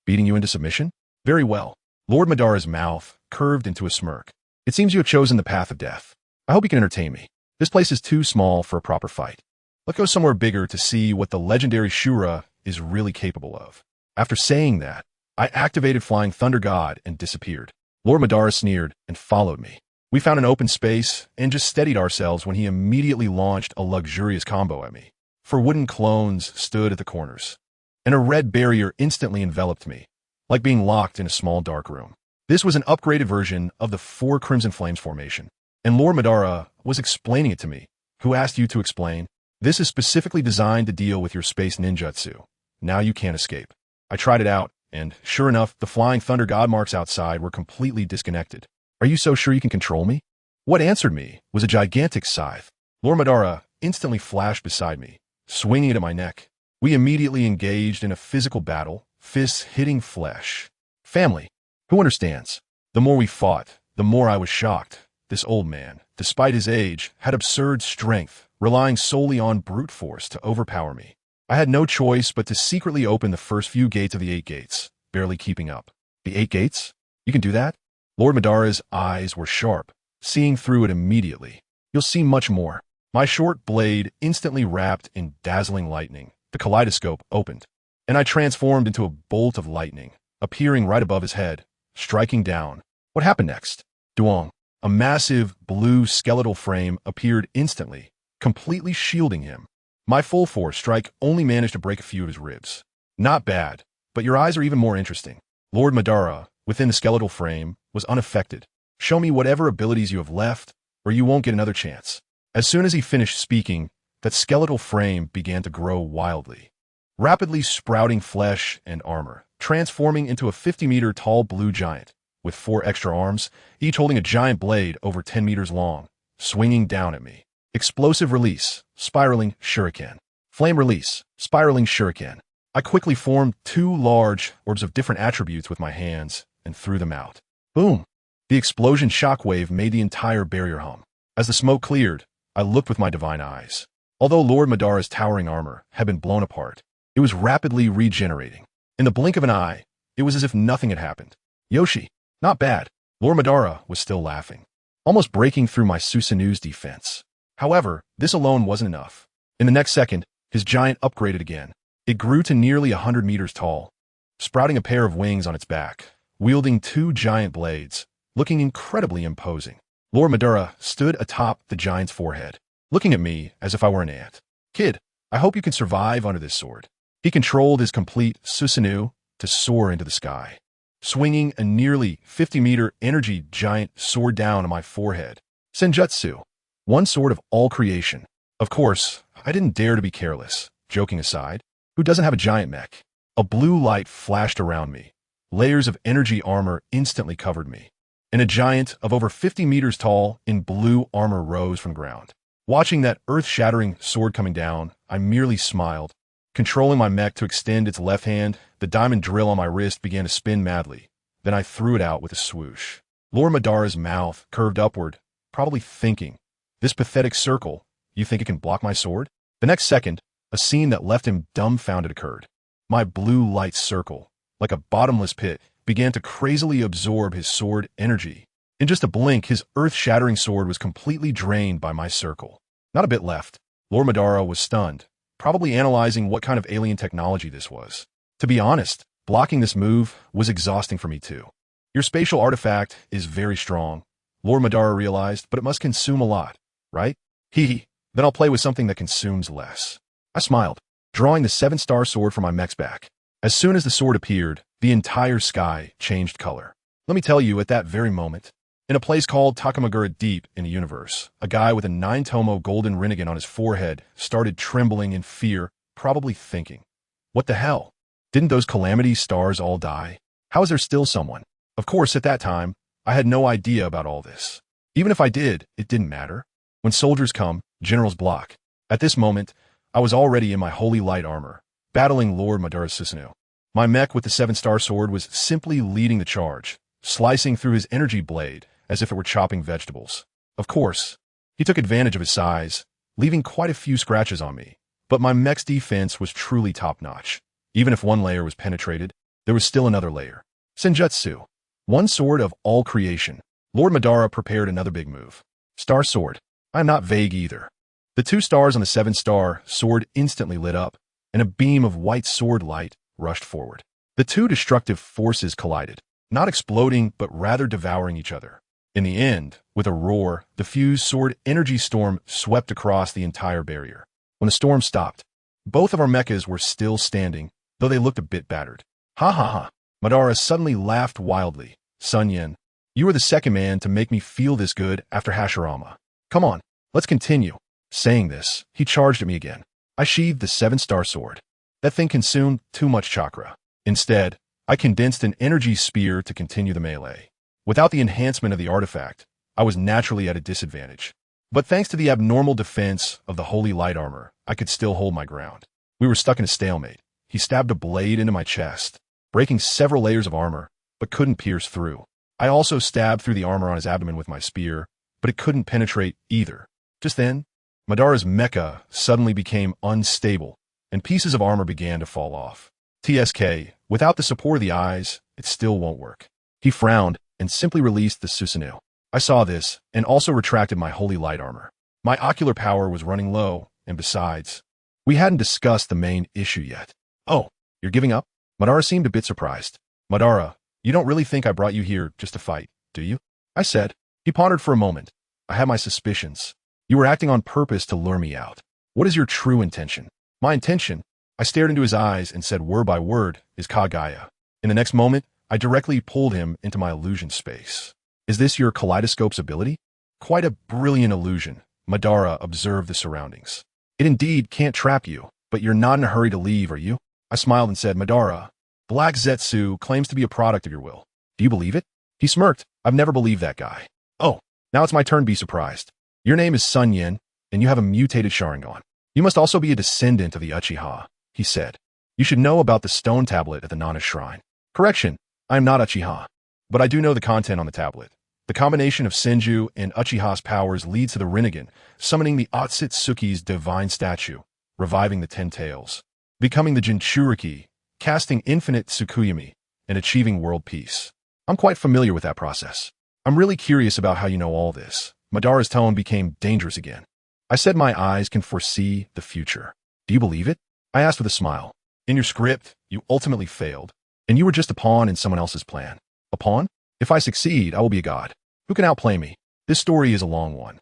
beating you into submission? Very well. Lord Madara's mouth curved into a smirk. It seems you have chosen the path of death. I hope you can entertain me. This place is too small for a proper fight. Let's go somewhere bigger to see what the legendary Shura is really capable of. After saying that, I activated Flying Thunder God and disappeared. Lord Madara sneered and followed me. We found an open space and just steadied ourselves when he immediately launched a luxurious combo at me. 4 wooden clones stood at the corners, and a red barrier instantly enveloped me, like being locked in a small dark room. This was an upgraded version of the 4 Crimson Flames formation, and Lord Madara was explaining it to me. Who asked you to explain? This is specifically designed to deal with your space ninjutsu. Now you can't escape. I tried it out, and sure enough, the Flying Thunder God marks outside were completely disconnected. Are you so sure you can control me? What answered me was a gigantic scythe. Lord Madara instantly flashed beside me, swinging it at my neck. We immediately engaged in a physical battle, fists hitting flesh. Family. Who understands? The more we fought, the more I was shocked. This old man, despite his age, had absurd strength, relying solely on brute force to overpower me. I had no choice but to secretly open the first few gates of the 8 gates, barely keeping up. The 8 gates? You can do that? Lord Madara's eyes were sharp, seeing through it immediately. You'll see much more. My short blade instantly wrapped in dazzling lightning. The kaleidoscope opened, and I transformed into a bolt of lightning, appearing right above his head, striking down. What happened next? Duong. A massive blue skeletal frame appeared instantly, completely shielding him. My full force strike only managed to break a few of his ribs. Not bad, but your eyes are even more interesting. Lord Madara, within the skeletal frame, was unaffected. Show me whatever abilities you have left, or you won't get another chance. As soon as he finished speaking, that skeletal frame began to grow wildly, rapidly sprouting flesh and armor, transforming into a 50-meter tall blue giant, with 4 extra arms, each holding a giant blade over 10 meters long, swinging down at me. Explosive release, spiraling Shuriken. Flame release, spiraling Shuriken. I quickly formed 2 large orbs of different attributes with my hands and threw them out. Boom! The explosion shockwave made the entire barrier hum. As the smoke cleared, I looked with my divine eyes. Although Lord Madara's towering armor had been blown apart, it was rapidly regenerating. In the blink of an eye, it was as if nothing had happened. Yoshi, not bad. Lord Madara was still laughing, almost breaking through my Susanu's defense. However, this alone wasn't enough. In the next second, his giant upgraded again. It grew to nearly 100 meters tall, sprouting a pair of wings on its back, wielding 2 giant blades, looking incredibly imposing. Lord Madara stood atop the giant's forehead, looking at me as if I were an ant. Kid, I hope you can survive under this sword. He controlled his complete Susanu to soar into the sky, swinging a nearly 50-meter energy giant sword down on my forehead. Senjutsu, one sword of all creation. Of course, I didn't dare to be careless. Joking aside, who doesn't have a giant mech? A blue light flashed around me. Layers of energy armor instantly covered me, and a giant of over 50 meters tall in blue armor rose from ground. Watching that earth-shattering sword coming down, I merely smiled. Controlling my mech to extend its left hand, the diamond drill on my wrist began to spin madly. Then I threw it out with a swoosh. Lord Madara's mouth curved upward, probably thinking, "This pathetic circle, you think it can block my sword?" The next second, a scene that left him dumbfounded occurred. My blue light circle, like a bottomless pit, began to crazily absorb his sword energy. In just a blink, his earth-shattering sword was completely drained by my circle. Not a bit left. Lord Madara was stunned, probably analyzing what kind of alien technology this was. To be honest, blocking this move was exhausting for me too. Your spatial artifact is very strong, Lord Madara realized, but it must consume a lot, right? Hee. Then I'll play with something that consumes less. I smiled, drawing the 7-star sword from my mech's back. As soon as the sword appeared, the entire sky changed color. Let me tell you, at that very moment, in a place called Takamagura deep in the universe, a guy with a 9-tomo golden rinnegan on his forehead started trembling in fear, probably thinking, what the hell? Didn't those calamity stars all die? How is there still someone? Of course, at that time, I had no idea about all this. Even if I did, it didn't matter. When soldiers come, generals block. At this moment, I was already in my holy light armor, battling Lord Madara's Susanoo. My mech with the 7-star sword was simply leading the charge, slicing through his energy blade as if it were chopping vegetables. Of course, he took advantage of his size, leaving quite a few scratches on me. But my mech's defense was truly top-notch. Even if one layer was penetrated, there was still another layer. Senjutsu. One sword of all creation. Lord Madara prepared another big move. Star Sword. I am not vague either. The 2 stars on the 7-star sword instantly lit up, and a beam of white sword light rushed forward. The 2 destructive forces collided, not exploding but rather devouring each other. In the end, with a roar, the fused sword energy storm swept across the entire barrier. When the storm stopped, both of our mechas were still standing, though they looked a bit battered. Ha ha ha. Madara suddenly laughed wildly. SunYan, you were the second man to make me feel this good after Hashirama. Come on, let's continue. Saying this, he charged at me again. I sheathed the 7-star sword. That thing consumed too much chakra. Instead, I condensed an energy spear to continue the melee. Without the enhancement of the artifact, I was naturally at a disadvantage. But thanks to the abnormal defense of the holy light armor, I could still hold my ground. We were stuck in a stalemate. He stabbed a blade into my chest, breaking several layers of armor, but couldn't pierce through. I also stabbed through the armor on his abdomen with my spear, but it couldn't penetrate either. Just then, Madara's mecha suddenly became unstable, and pieces of armor began to fall off. TSK, without the support of the eyes, it still won't work. He frowned and simply released the Susanoo. I saw this, and also retracted my holy light armor. My ocular power was running low, and besides, we hadn't discussed the main issue yet. Oh, you're giving up? Madara seemed a bit surprised. Madara, you don't really think I brought you here just to fight, do you? I said. He pondered for a moment. I had my suspicions. You were acting on purpose to lure me out. What is your true intention? My intention, I stared into his eyes and said word by word, is Kagaya. In the next moment, I directly pulled him into my illusion space. Is this your kaleidoscope's ability? Quite a brilliant illusion. Madara observed the surroundings. It indeed can't trap you, but you're not in a hurry to leave, are you? I smiled and said, Madara, Black Zetsu claims to be a product of your will. Do you believe it? He smirked. I've never believed that guy. Oh, now it's my turn to be surprised. Your name is SunYan, and you have a mutated Sharingan. You must also be a descendant of the Uchiha, he said. You should know about the stone tablet at the Nana Shrine. Correction, I am not Uchiha, but I do know the content on the tablet. The combination of Senju and Uchiha's powers leads to the Rinnegan, summoning the Otsutsuki's divine statue, reviving the 10 tails, becoming the Jinchuriki, casting infinite Tsukuyomi, and achieving world peace. I'm quite familiar with that process. I'm really curious about how you know all this. Madara's tone became dangerous again. I said my eyes can foresee the future. Do you believe it? I asked with a smile. In your script, you ultimately failed, and you were just a pawn in someone else's plan. A pawn? If I succeed, I will be a god. Who can outplay me? This story is a long one.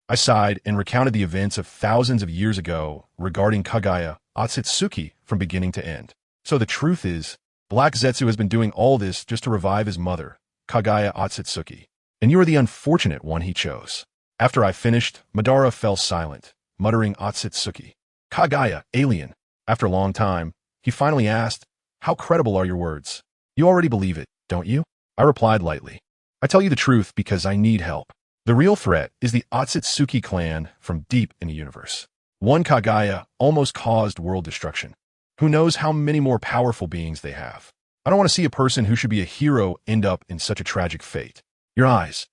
I sighed and recounted the events of thousands of years ago regarding Kagaya Otsutsuki from beginning to end. So the truth is, Black Zetsu has been doing all this just to revive his mother, Kagaya Otsutsuki. And you are the unfortunate one he chose. After I finished, Madara fell silent, muttering Otsutsuki. Kagaya, alien. After a long time, he finally asked, how credible are your words? You already believe it, don't you? I replied lightly. I tell you the truth because I need help. The real threat is the Otsutsuki clan from deep in the universe. One Kagaya almost caused world destruction. Who knows how many more powerful beings they have? I don't want to see a person who should be a hero end up in such a tragic fate. Your eyes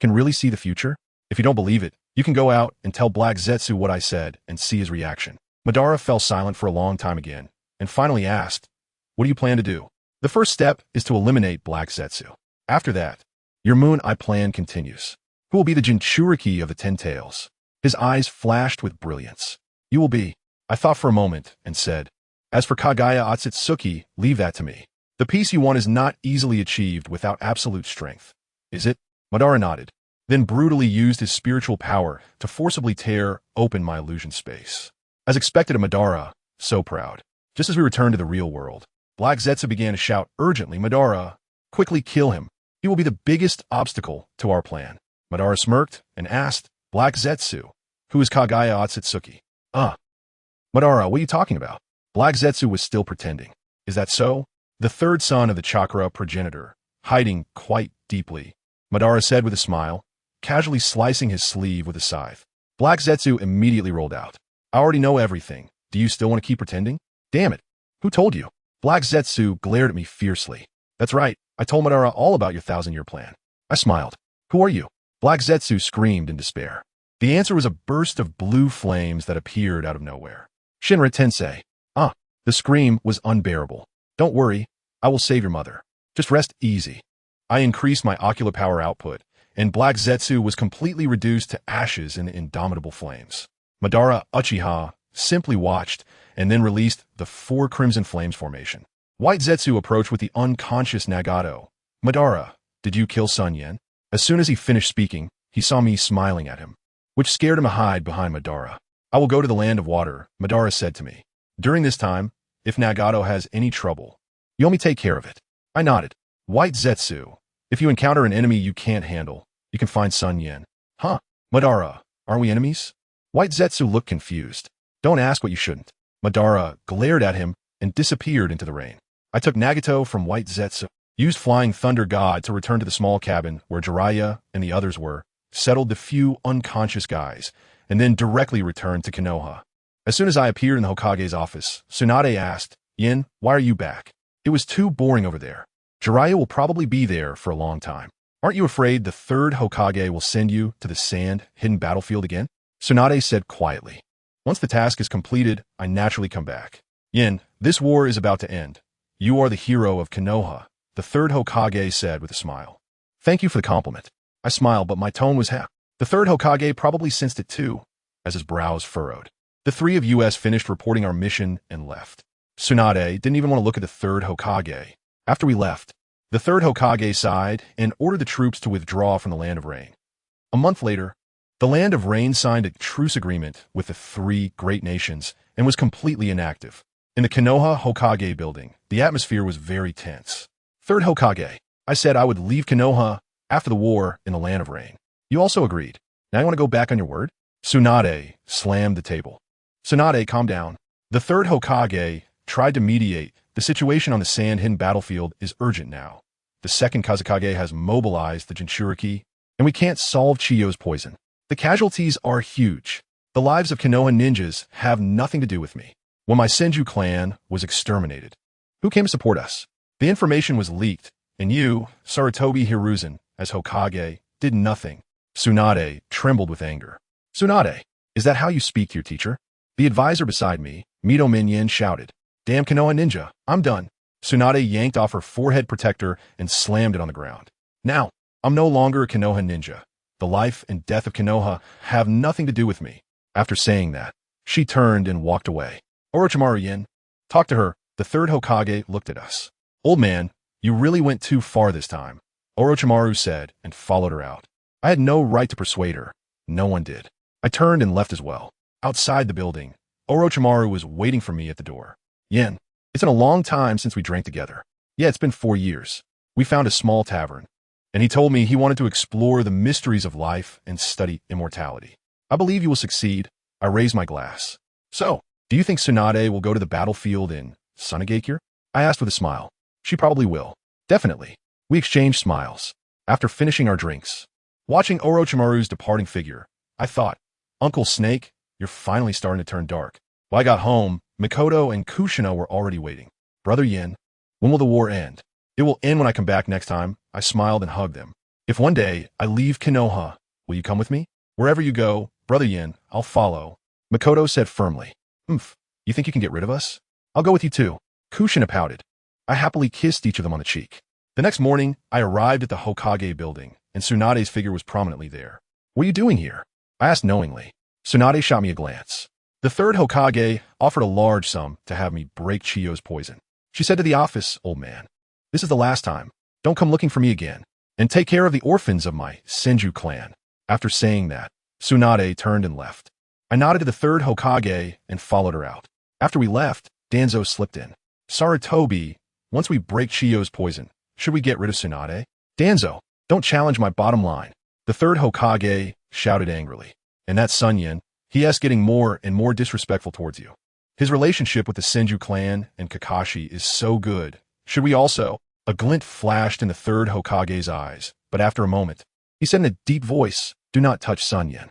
can really see the future? If you don't believe it, you can go out and tell Black Zetsu what I said and see his reaction. Madara fell silent for a long time again, and finally asked, what do you plan to do? The first step is to eliminate Black Zetsu. After that, your Moon Eye plan continues. Who will be the Jinchuriki of the 10 tails? His eyes flashed with brilliance. You will be. I thought for a moment and said, as for Kagaya Otsutsuki, leave that to me. The peace you want is not easily achieved without absolute strength. Is it? Madara nodded, then brutally used his spiritual power to forcibly tear open my illusion space. As expected of Madara, so proud. Just as we returned to the real world, Black Zetsu began to shout urgently, Madara, quickly kill him. He will be the biggest obstacle to our plan. Madara smirked and asked, Black Zetsu, who is Kagaya Otsutsuki? Madara, what are you talking about? Black Zetsu was still pretending. Is that so? The third son of the chakra progenitor, hiding quite deeply, Madara said with a smile, casually slicing his sleeve with a scythe. Black Zetsu immediately rolled out. I already know everything. Do you still want to keep pretending? Damn it. Who told you? Black Zetsu glared at me fiercely. That's right. I told Madara all about your 1,000-year plan. I smiled. Who are you? Black Zetsu screamed in despair. The answer was a burst of blue flames that appeared out of nowhere. Shinra Tensei. Ah, the scream was unbearable. Don't worry, I will save your mother. Just rest easy. I increased my ocular power output, and Black Zetsu was completely reduced to ashes in indomitable flames. Madara Uchiha simply watched and then released the 4 Crimson Flames formation. White Zetsu approached with the unconscious Nagato. Madara, did you kill SunYan? As soon as he finished speaking, he saw me smiling at him, which scared him to hide behind Madara. I will go to the land of water, Madara said to me. During this time, if Nagato has any trouble, you only take care of it. I nodded. White Zetsu, if you encounter an enemy you can't handle, you can find SunYan. Huh? Madara, aren't we enemies? White Zetsu looked confused. Don't ask what you shouldn't. Madara glared at him and disappeared into the rain. I took Nagato from White Zetsu, used Flying Thunder God to return to the small cabin where Jiraiya and the others were, settled the few unconscious guys, and then directly returned to Konoha. As soon as I appeared in the Hokage's office, Tsunade asked, Yin, why are you back? It was too boring over there. Jiraiya will probably be there for a long time. Aren't you afraid the 3rd Hokage will send you to the sand, hidden battlefield again? Tsunade said quietly. Once the task is completed, I naturally come back. Yin, this war is about to end. You are the hero of Konoha, the 3rd Hokage said with a smile. Thank you for the compliment. I smiled, but my tone was half. The 3rd Hokage probably sensed it too, as his brows furrowed. The 3 of us finished reporting our mission and left. Tsunade didn't even want to look at the 3rd Hokage. After we left, the 3rd Hokage sighed and ordered the troops to withdraw from the Land of Rain. A month later, the Land of Rain signed a truce agreement with the 3 great nations and was completely inactive. In the Konoha Hokage building, the atmosphere was very tense. 3rd Hokage, I said I would leave Konoha after the war in the Land of Rain. You also agreed. Now you want to go back on your word? Tsunade slammed the table. Tsunade, calm down. The 3rd Hokage tried to mediate. The situation on the sand hidden battlefield is urgent now. The 2nd Kazekage has mobilized the Jinchuriki, and we can't solve Chiyo's poison. The casualties are huge. The lives of Konoha ninjas have nothing to do with me. When my Senju clan was exterminated, who came to support us? The information was leaked, and you, Sarutobi Hiruzen, as Hokage, did nothing. Tsunade trembled with anger. Tsunade, is that how you speak to your teacher? The advisor beside me, Mito Minyin, shouted. Damn Konoha ninja, I'm done. Tsunade yanked off her forehead protector and slammed it on the ground. Now, I'm no longer a Konoha ninja. The life and death of Konoha have nothing to do with me. After saying that, she turned and walked away. Orochimaru Yin, talk to her. The 3rd Hokage looked at us. Old man, you really went too far this time, Orochimaru said and followed her out. I had no right to persuade her. No one did. I turned and left as well. Outside the building, Orochimaru was waiting for me at the door. Yin, it's been a long time since we drank together. Yeah, it's been 4 years. We found a small tavern, and he told me he wanted to explore the mysteries of life and study immortality. I believe you will succeed. I raised my glass. So, do you think Tsunade will go to the battlefield in Sunagakure? I asked with a smile. She probably will. Definitely. We exchanged smiles. After finishing our drinks, watching Orochimaru's departing figure, I thought, Uncle Snake, you're finally starting to turn dark. When I got home, Mikoto and Kushina were already waiting. Brother Yin, when will the war end? It will end when I come back next time. I smiled and hugged them. If one day I leave Konoha, will you come with me? Wherever you go, Brother Yin, I'll follow. Mikoto said firmly. You think you can get rid of us? I'll go with you too. Kushina pouted. I happily kissed each of them on the cheek. The next morning, I arrived at the Hokage building, and Tsunade's figure was prominently there. What are you doing here? I asked knowingly. Tsunade shot me a glance. The 3rd Hokage offered a large sum to have me break Chiyo's poison. She said to the office, old man, this is the last time. Don't come looking for me again. And take care of the orphans of my Senju clan. After saying that, Tsunade turned and left. I nodded to the 3rd Hokage and followed her out. After we left, Danzo slipped in. Sarutobi, once we break Chiyo's poison, should we get rid of Tsunade? Danzo, don't challenge my bottom line. The 3rd Hokage shouted angrily. And that SunYan, he's getting more and more disrespectful towards you. His relationship with the Senju clan and Kakashi is so good. Should we also? A glint flashed in the 3rd Hokage's eyes, but after a moment, he said in a deep voice, do not touch SunYan.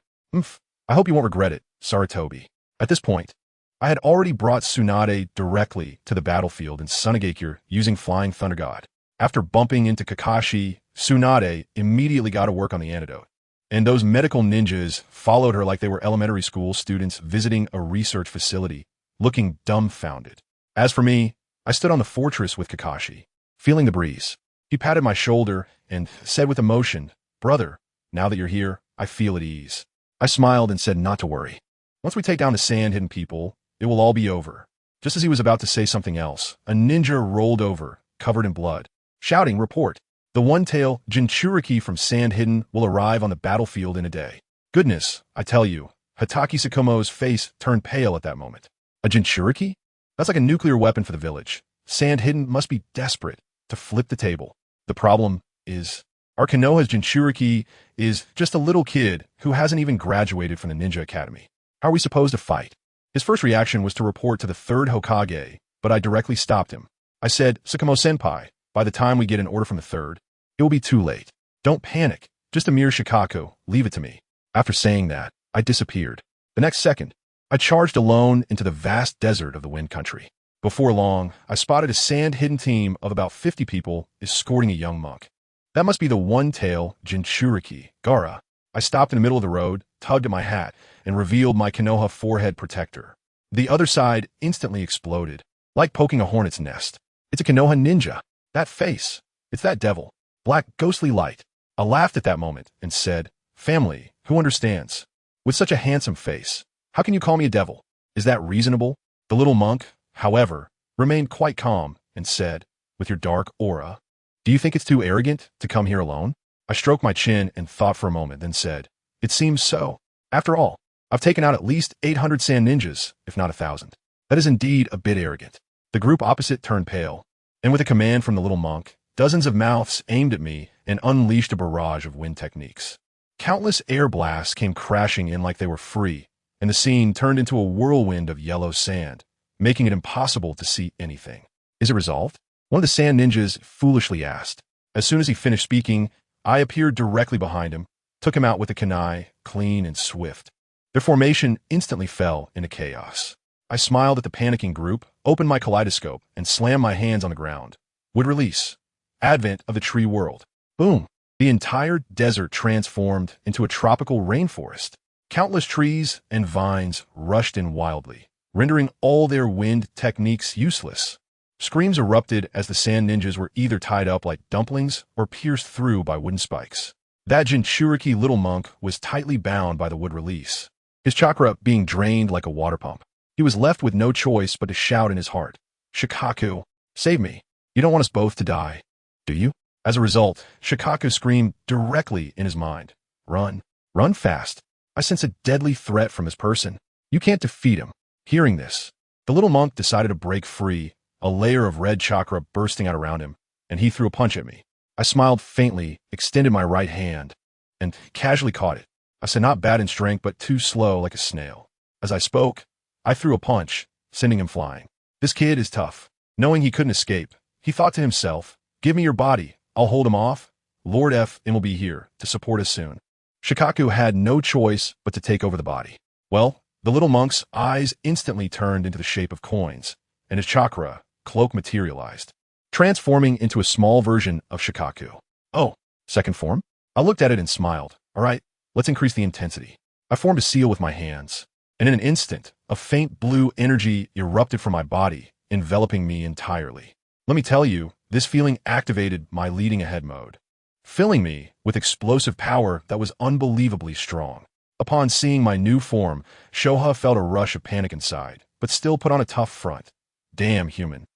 I hope you won't regret it, Sarutobi. At this point, I had already brought Tsunade directly to the battlefield in Sunagakure using Flying Thunder God. After bumping into Kakashi, Tsunade immediately got to work on the antidote. And those medical ninjas followed her like they were elementary school students visiting a research facility, looking dumbfounded. As for me, I stood on the fortress with Kakashi, feeling the breeze. He patted my shoulder and said with emotion, "Brother, now that you're here, I feel at ease." I smiled and said not to worry. Once we take down the sand-hidden people, it will all be over. Just as he was about to say something else, a ninja rolled over, covered in blood, shouting, "Report! The one-tail Jinchuriki from Sand-Hidden will arrive on the battlefield in a day." Goodness, I tell you, Hataki Tsukumo's face turned pale at that moment. A Jinchuriki? That's like a nuclear weapon for the village. Sand-Hidden must be desperate to flip the table. The problem is, our Konoha's Jinchuriki is just a little kid who hasn't even graduated from the ninja academy. How are we supposed to fight? His first reaction was to report to the third Hokage, but I directly stopped him. I said, "Tsukumo-senpai, by the time we get an order from the third, it will be too late. Don't panic. Just a mere shikaku. Leave it to me." After saying that, I disappeared. The next second, I charged alone into the vast desert of the Wind Country. Before long, I spotted a sand-hidden team of about 50 people escorting a young monk. That must be the one-tail Jinchuriki, Gaara. I stopped in the middle of the road, tugged at my hat, and revealed my Konoha forehead protector. The other side instantly exploded, like poking a hornet's nest. It's a Konoha ninja. That face. It's that devil. Black ghostly light. I laughed at that moment and said, "Family, who understands? With such a handsome face, how can you call me a devil? Is that reasonable?" The little monk, however, remained quite calm and said, with your dark aura, "Do you think it's too arrogant to come here alone?" I stroked my chin and thought for a moment, then said, "It seems so. After all, I've taken out at least 800 sand ninjas, if not 1,000. That is indeed a bit arrogant." The group opposite turned pale, and with a command from the little monk, dozens of mouths aimed at me and unleashed a barrage of wind techniques. Countless air blasts came crashing in like they were free, and the scene turned into a whirlwind of yellow sand, making it impossible to see anything. "Is it resolved?" one of the sand ninjas foolishly asked. As soon as he finished speaking, I appeared directly behind him, took him out with a kunai, clean and swift. Their formation instantly fell into chaos. I smiled at the panicking group, opened my kaleidoscope, and slammed my hands on the ground. Would release. Advent of the tree world. Boom! The entire desert transformed into a tropical rainforest. Countless trees and vines rushed in wildly, rendering all their wind techniques useless. Screams erupted as the sand ninjas were either tied up like dumplings or pierced through by wooden spikes. That Jinchuriki little monk was tightly bound by the wood release, his chakra being drained like a water pump. He was left with no choice but to shout in his heart, "Shikaku, save me. You don't want us both to die, do you?" As a result, Shikaku screamed directly in his mind, "Run. Run fast. I sense a deadly threat from this person. You can't defeat him." Hearing this, the little monk decided to break free, a layer of red chakra bursting out around him, and he threw a punch at me. I smiled faintly, extended my right hand, and casually caught it. I said, "Not bad in strength, but too slow like a snail." As I spoke, I threw a punch, sending him flying. This kid is tough. Knowing he couldn't escape, he thought to himself, "Give me your body. I'll hold him off. Lord F will be here to support us soon." Shikaku had no choice but to take over the body. Well, the little monk's eyes instantly turned into the shape of coins, and his chakra cloak materialized, transforming into a small version of Shikaku. "Oh, second form?" I looked at it and smiled. "All right, let's increase the intensity." I formed a seal with my hands, and in an instant, a faint blue energy erupted from my body, enveloping me entirely. Let me tell you, this feeling activated my leading ahead mode, filling me with explosive power that was unbelievably strong. Upon seeing my new form, Shoha felt a rush of panic inside, but still put on a tough front. Damn human.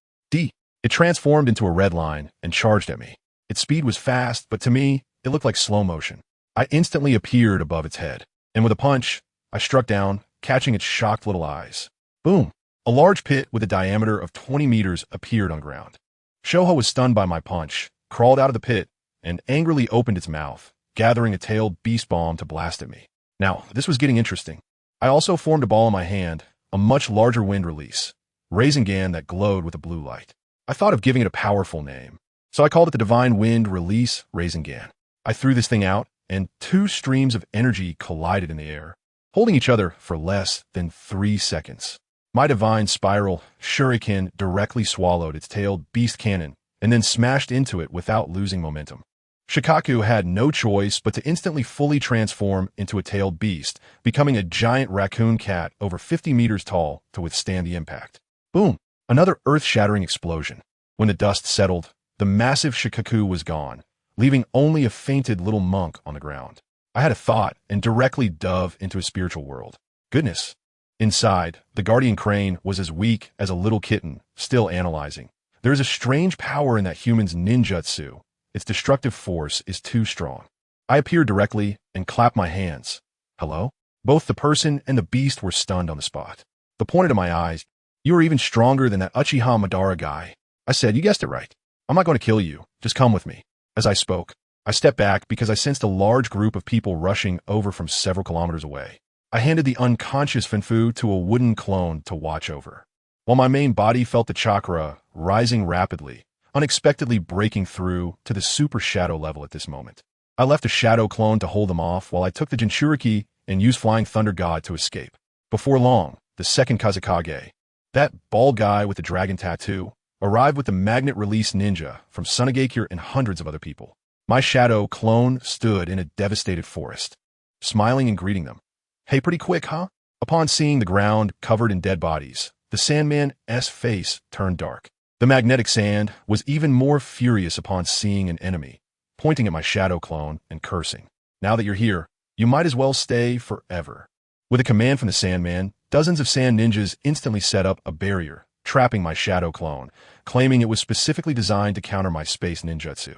It transformed into a red line and charged at me. Its speed was fast, but to me, it looked like slow motion. I instantly appeared above its head, and with a punch, I struck down, catching its shocked little eyes. Boom! A large pit with a diameter of 20 meters appeared on ground. Shoha was stunned by my punch, crawled out of the pit, and angrily opened its mouth, gathering a tailed beast bomb to blast at me. Now, this was getting interesting. I also formed a ball in my hand, a much larger wind release, Rasengan that glowed with a blue light. I thought of giving it a powerful name, so I called it the Divine Wind Release Rasengan. I threw this thing out, and two streams of energy collided in the air, holding each other for less than 3 seconds. My divine spiral, Shuriken, directly swallowed its tailed beast cannon and then smashed into it without losing momentum. Shikaku had no choice but to instantly fully transform into a tailed beast, becoming a giant raccoon cat over 50 meters tall to withstand the impact. Boom! Another earth-shattering explosion. When the dust settled, the massive Shikaku was gone, leaving only a fainted little monk on the ground. I had a thought and directly dove into a spiritual world. Goodness. Inside, the guardian crane was as weak as a little kitten, still analyzing. There is a strange power in that human's ninjutsu. Its destructive force is too strong. I appeared directly and clapped my hands. Hello? Both the person and the beast were stunned on the spot. The pointed to my eyes. You are even stronger than that Uchiha Madara guy. I said, you guessed it right. I'm not going to kill you. Just come with me. As I spoke, I stepped back because I sensed a large group of people rushing over from several kilometers away. I handed the unconscious Finfu to a wooden clone to watch over, while my main body felt the chakra rising rapidly, unexpectedly breaking through to the super shadow level at this moment. I left a shadow clone to hold them off while I took the Jinchuriki and used Flying Thunder God to escape. Before long, the second Kazekage, that bald guy with the dragon tattoo, arrived with the magnet release ninja from SunYan and hundreds of other people. My shadow clone stood in a devastated forest, smiling and greeting them. Hey, pretty quick, huh? Upon seeing the ground covered in dead bodies, the Sandman's face turned dark. The magnetic sand was even more furious upon seeing an enemy, pointing at my shadow clone and cursing. Now that you're here, you might as well stay forever. With a command from the Sandman, dozens of sand ninjas instantly set up a barrier, trapping my shadow clone, claiming it was specifically designed to counter my space ninjutsu.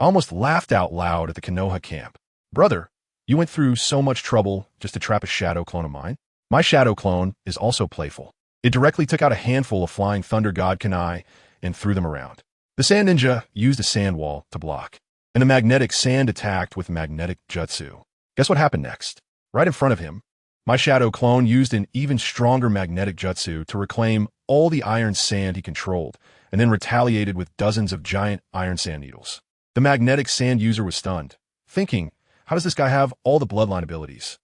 I almost laughed out loud at the Konoha camp. Brother, you went through so much trouble just to trap a shadow clone of mine? My shadow clone is also playful. It directly took out a handful of Flying Thunder God Kunai and threw them around. The sand ninja used a sand wall to block, and the magnetic sand attacked with magnetic jutsu. Guess what happened next? Right in front of him, my shadow clone used an even stronger magnetic jutsu to reclaim all the iron sand he controlled, and then retaliated with dozens of giant iron sand needles. The magnetic sand user was stunned, thinking, how does this guy have all the bloodline abilities?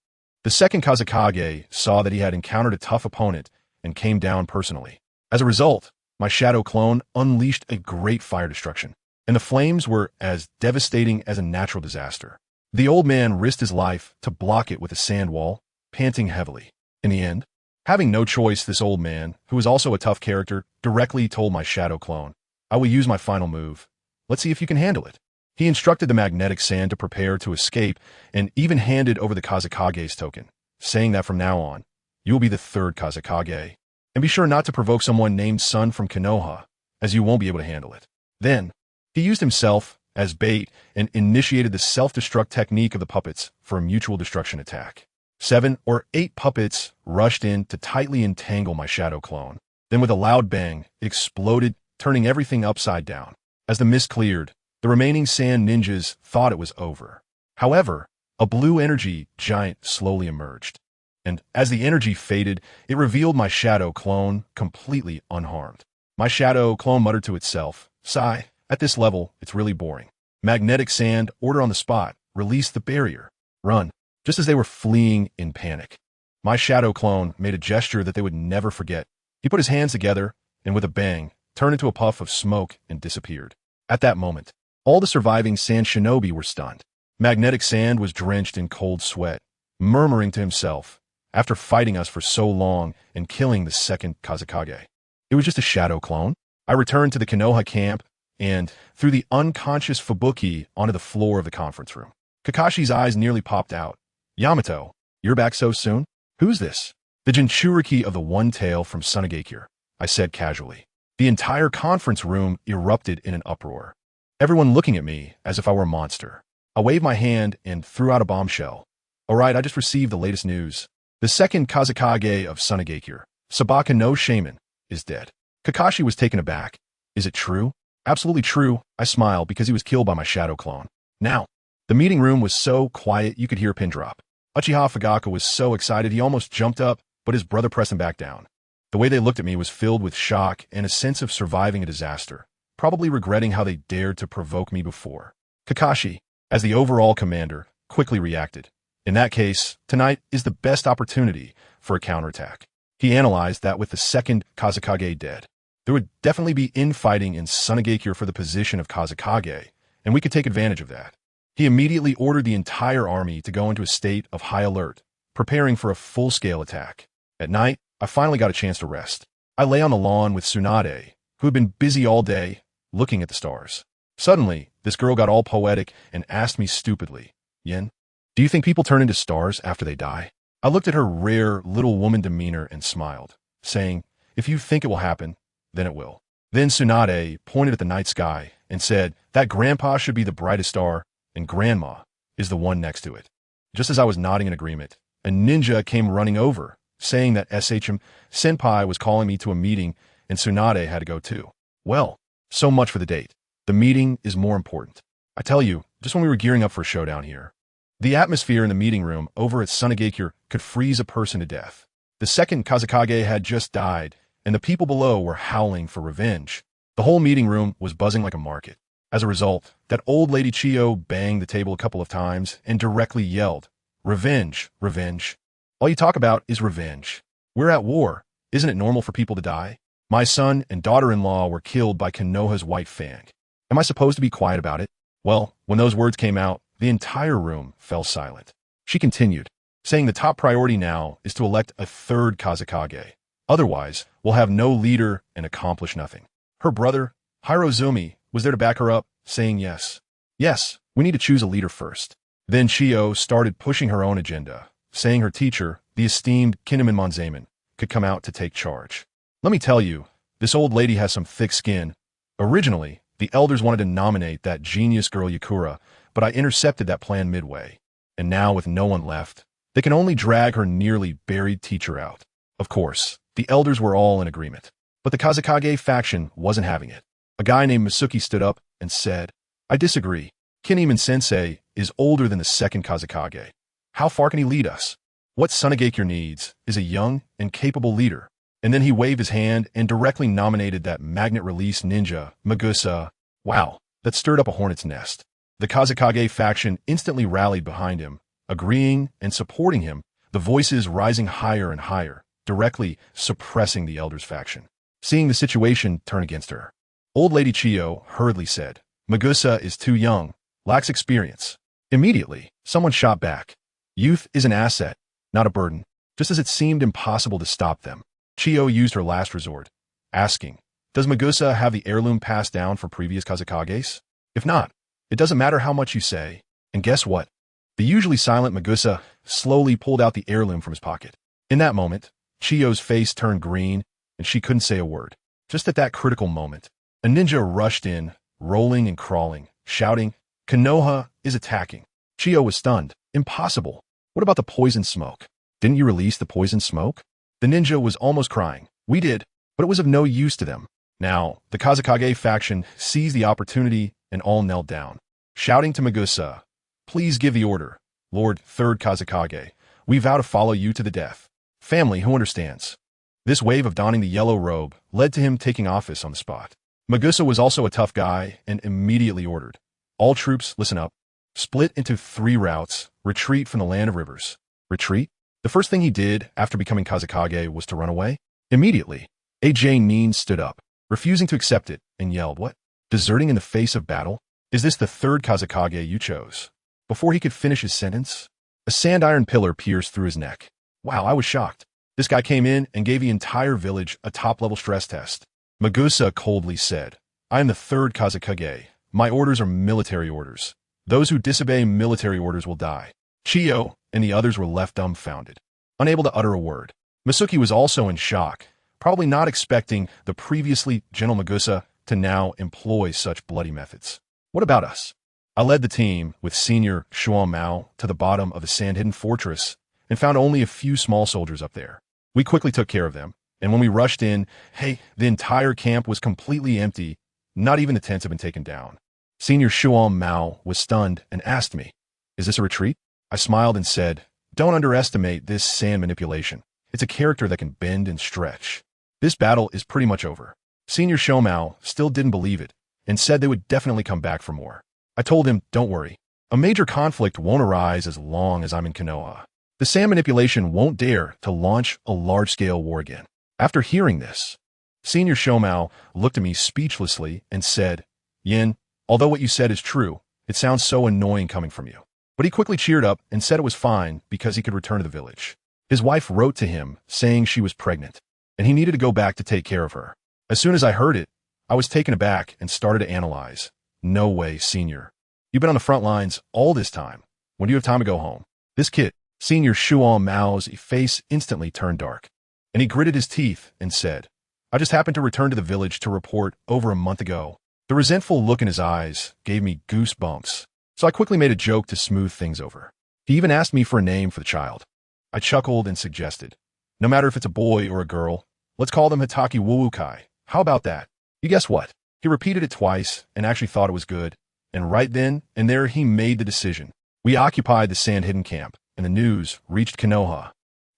The second Kazekage saw that he had encountered a tough opponent and came down personally. As a result, my shadow clone unleashed a great fire destruction, and the flames were as devastating as a natural disaster. The old man risked his life to block it with a sand wall, panting heavily. In the end, having no choice, this old man, who was also a tough character, directly told my shadow clone, I will use my final move. Let's see if you can handle it. He instructed the magnetic sand to prepare to escape and even handed over the Kazekage's token, saying that from now on, you will be the third Kazekage. And be sure not to provoke someone named Sun from Konoha, as you won't be able to handle it. Then, he used himself as bait and initiated the self-destruct technique of the puppets for a mutual destruction attack. 7 or 8 puppets rushed in to tightly entangle my shadow clone. Then with a loud bang, it exploded, turning everything upside down. As the mist cleared, the remaining sand ninjas thought it was over. However, a blue energy giant slowly emerged. And as the energy faded, it revealed my shadow clone completely unharmed. My shadow clone muttered to itself, sigh, at this level, it's really boring. Magnetic sand, order on the spot, release the barrier. Run. Just as they were fleeing in panic, my shadow clone made a gesture that they would never forget. He put his hands together and with a bang, turned into a puff of smoke and disappeared. At that moment, all the surviving sand shinobi were stunned. Magnetic sand was drenched in cold sweat, murmuring to himself, after fighting us for so long and killing the second Kazekage. It was just a shadow clone. I returned to the Konoha camp and threw the unconscious Fubuki onto the floor of the conference room. Kakashi's eyes nearly popped out. Yamato, you're back so soon? Who's this? The Jinchuriki of the One Tail from SunYan, I said casually. The entire conference room erupted in an uproar, everyone looking at me as if I were a monster. I waved my hand and threw out a bombshell. All right, I just received the latest news. The second Kazekage of SunYan, Sabaka no Shaman, is dead. Kakashi was taken aback. Is it true? Absolutely true, I smiled because he was killed by my shadow clone. Now, the meeting room was so quiet you could hear a pin drop. Uchiha Fugakuwith was so excited he almost jumped up, but his brother pressed him back down. The way they looked at me was filled with shock and a sense of surviving a disaster, probably regretting how they dared to provoke me before. Kakashi, as the overall commander, quickly reacted. In that case, tonight is the best opportunity for a counterattack. He analyzed that with the second Kazekage dead, there would definitely be infighting in SunYan for the position of Kazekage, and we could take advantage of that. He immediately ordered the entire army to go into a state of high alert, preparing for a full-scale attack. At night, I finally got a chance to rest. I lay on the lawn with Tsunade, who had been busy all day, looking at the stars. Suddenly, this girl got all poetic and asked me stupidly, "Yen, do you think people turn into stars after they die?" I looked at her rare little woman demeanor and smiled, saying, "If you think it will happen, then it will." Then Tsunade pointed at the night sky and said that Grandpa should be the brightest star and Grandma is the one next to it. Just as I was nodding in agreement, a ninja came running over, saying that SHM Senpai was calling me to a meeting and Tsunade had to go too. Well, so much for the date. The meeting is more important. I tell you, just when we were gearing up for a showdown here, the atmosphere in the meeting room over at Sunagakure could freeze a person to death. The second Kazekage had just died, and the people below were howling for revenge. The whole meeting room was buzzing like a market. As a result, that old lady Chiyo banged the table a couple of times and directly yelled, "Revenge, revenge. All you talk about is revenge. We're at war. Isn't it normal for people to die? My son and daughter-in-law were killed by Konoha's white fang. Am I supposed to be quiet about it?" Well, when those words came out, the entire room fell silent. She continued, saying the top priority now is to elect a third Kazekage. Otherwise, we'll have no leader and accomplish nothing. Her brother, Hirozumi, was there to back her up, saying yes. Yes, we need to choose a leader first. Then Chiyo started pushing her own agenda, saying her teacher, the esteemed Kinemon Monzaemon, could come out to take charge. Let me tell you, this old lady has some thick skin. Originally, the elders wanted to nominate that genius girl Yakura, but I intercepted that plan midway. And now with no one left, they can only drag her nearly buried teacher out. Of course, the elders were all in agreement, but the Kazekage faction wasn't having it. A guy named Masuki stood up and said, "I disagree. Kinemon-sensei is older than the second Kazekage. How far can he lead us? What Sunagakure needs is a young and capable leader." And then he waved his hand and directly nominated that magnet-release ninja, Magusa. Wow, that stirred up a hornet's nest. The Kazekage faction instantly rallied behind him, agreeing and supporting him, the voices rising higher and higher, directly suppressing the elders' faction. Seeing the situation turn against her, old lady Chiyo hurriedly said, "Magusa is too young, lacks experience." Immediately, someone shot back, "Youth is an asset, not a burden," just as it seemed impossible to stop them. Chiyo used her last resort, asking, "Does Magusa have the heirloom passed down from previous Kazekages? If not, it doesn't matter how much you say." And guess what? The usually silent Magusa slowly pulled out the heirloom from his pocket. In that moment, Chiyo's face turned green, and she couldn't say a word. Just at that critical moment, a ninja rushed in, rolling and crawling, shouting, "Konoha is attacking." Chiyo was stunned. Impossible. What about the poison smoke? Didn't you release the poison smoke? The ninja was almost crying. "We did, but it was of no use to them." Now, the Kazekage faction seized the opportunity and all knelt down, shouting to Magusa, "Please give the order. Lord Third Kazekage, we vow to follow you to the death." Family who understands. This wave of donning the yellow robe led to him taking office on the spot. Magusa was also a tough guy and immediately ordered, "All troops, listen up. Split into 3 routes, retreat from the land of rivers." Retreat? The first thing he did after becoming Kazekage was to run away. Immediately, AJ Neen stood up, refusing to accept it, and yelled, "What? Deserting in the face of battle? Is this the third Kazekage you chose?" Before he could finish his sentence, a sand iron pillar pierced through his neck. Wow, I was shocked. This guy came in and gave the entire village a top-level stress test. Magusa coldly said, "I am the third Kazekage. My orders are military orders. Those who disobey military orders will die." Chiyo and the others were left dumbfounded, unable to utter a word. Masuki was also in shock, probably not expecting the previously gentle Magusa to now employ such bloody methods. What about us? I led the team with Senior Shuan Mao to the bottom of the sand-hidden fortress and found only a few small soldiers up there. We quickly took care of them, and when we rushed in, the entire camp was completely empty. Not even the tents had been taken down. Senior Shuan Mao was stunned and asked me, "Is this a retreat?" I smiled and said, "Don't underestimate this sand manipulation. It's a character that can bend and stretch. This battle is pretty much over." Senior Shomao still didn't believe it and said they would definitely come back for more. I told him, "Don't worry. A major conflict won't arise as long as I'm in Konoha. The sand manipulation won't dare to launch a large-scale war again." After hearing this, Senior Shomao looked at me speechlessly and said, "Yin, although what you said is true, It sounds so annoying coming from you. But he quickly cheered up and said it was fine because he could return to the village. His wife wrote to him saying she was pregnant, and he needed to go back to take care of her. As soon as I heard it, I was taken aback and started to analyze. No way, Senior. You've been on the front lines all this time. When do you have time to go home? This kid, Senior Shuan Mao's face instantly turned dark, and he gritted his teeth and said, I just happened to return to the village to report over a month ago. The resentful look in his eyes gave me goosebumps, so I quickly made a joke to smooth things over. He even asked me for a name for the child. I chuckled and suggested, no matter if it's a boy or a girl, let's call them Hitaki Wuukai. How about that? You guess what? He repeated it twice and actually thought it was good, and right then and there he made the decision. We occupied the sand hidden camp, and the news reached Konoha.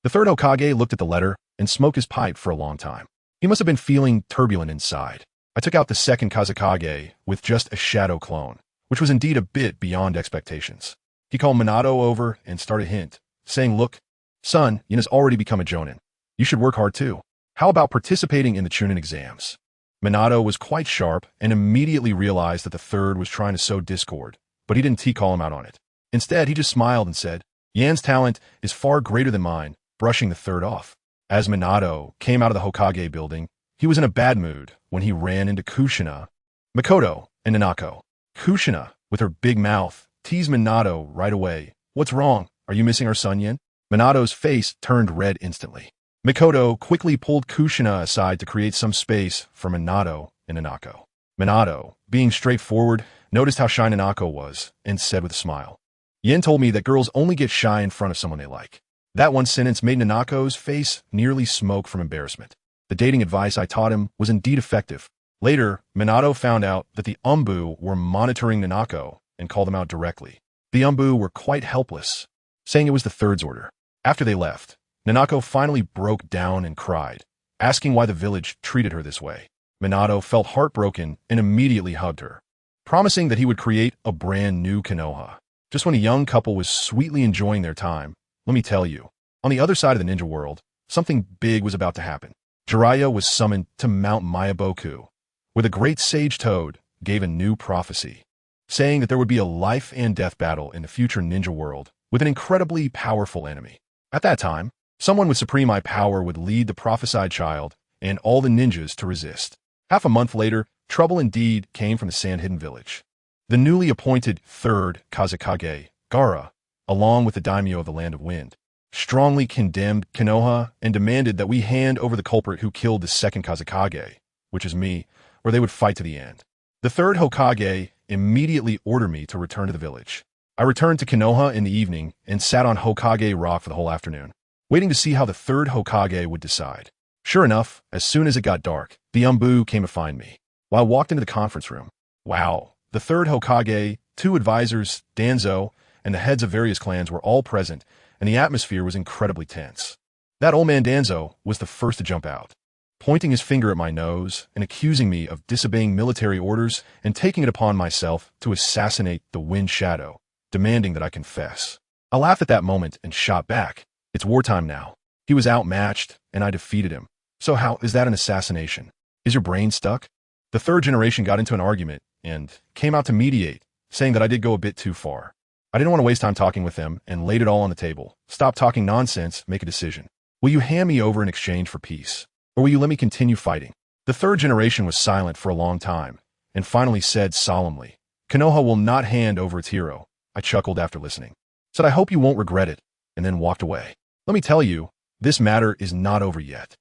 The third Hokage looked at the letter and smoked his pipe for a long time. He must have been feeling turbulent inside. I took out the second Kazekage with just a shadow clone, which was indeed a bit beyond expectations. He called Minato over and started a hint, saying, look, son, Yin has already become a Jonin. You should work hard too. How about participating in the Chunin exams? Minato was quite sharp and immediately realized that the third was trying to sow discord, but he didn't call him out on it. Instead, he just smiled and said, Yan's talent is far greater than mine, brushing the third off. As Minato came out of the Hokage building, he was in a bad mood when he ran into Kushina, Mikoto, and Nanako. Kushina, with her big mouth, teased Minato right away. What's wrong? Are you missing our SunYan? Minato's face turned red instantly. Mikoto quickly pulled Kushina aside to create some space for Minato and Nanako. Minato, being straightforward, noticed how shy Nanako was and said with a smile, Yin told me that girls only get shy in front of someone they like. That one sentence made Nanako's face nearly smoke from embarrassment. The dating advice I taught him was indeed effective. Later, Minato found out that the Umbu were monitoring Nanako and called them out directly. The Umbu were quite helpless, saying it was the third's order. After they left, Nanako finally broke down and cried, asking why the village treated her this way. Minato felt heartbroken and immediately hugged her, promising that he would create a brand new Konoha. Just when a young couple was sweetly enjoying their time, let me tell you, on the other side of the ninja world, something big was about to happen. Jiraiya was summoned to Mount Mayaboku, where the great sage Toad gave a new prophecy, saying that there would be a life and death battle in the future ninja world with an incredibly powerful enemy. At that time, someone with supreme eye power would lead the prophesied child and all the ninjas to resist. Half a month later, trouble indeed came from the sand-hidden village. The newly appointed third Kazekage, Gaara, along with the daimyo of the Land of Wind, strongly condemned Konoha and demanded that we hand over the culprit who killed the second Kazekage, which is me, or they would fight to the end. The third Hokage immediately ordered me to return to the village. I returned to Konoha in the evening and sat on Hokage Rock for the whole afternoon, waiting to see how the third Hokage would decide. Sure enough, as soon as it got dark, the Umbu came to find me. While I walked into the conference room, wow, the third Hokage, 2 advisors, Danzo, and the heads of various clans were all present, and the atmosphere was incredibly tense. That old man Danzo was the first to jump out, pointing his finger at my nose and accusing me of disobeying military orders and taking it upon myself to assassinate the Wind Shadow, demanding that I confess. I laughed at that moment and shot back. It's wartime now. He was outmatched, and I defeated him. So how is that an assassination? Is your brain stuck? The third generation got into an argument and came out to mediate, saying that I did go a bit too far. I didn't want to waste time talking with them and laid it all on the table. Stop talking nonsense, make a decision. Will you hand me over in exchange for peace? Or will you let me continue fighting? The third generation was silent for a long time and finally said solemnly, Konoha will not hand over its hero. I chuckled after listening. Said I hope you won't regret it, and then walked away. Let me tell you, this matter is not over yet.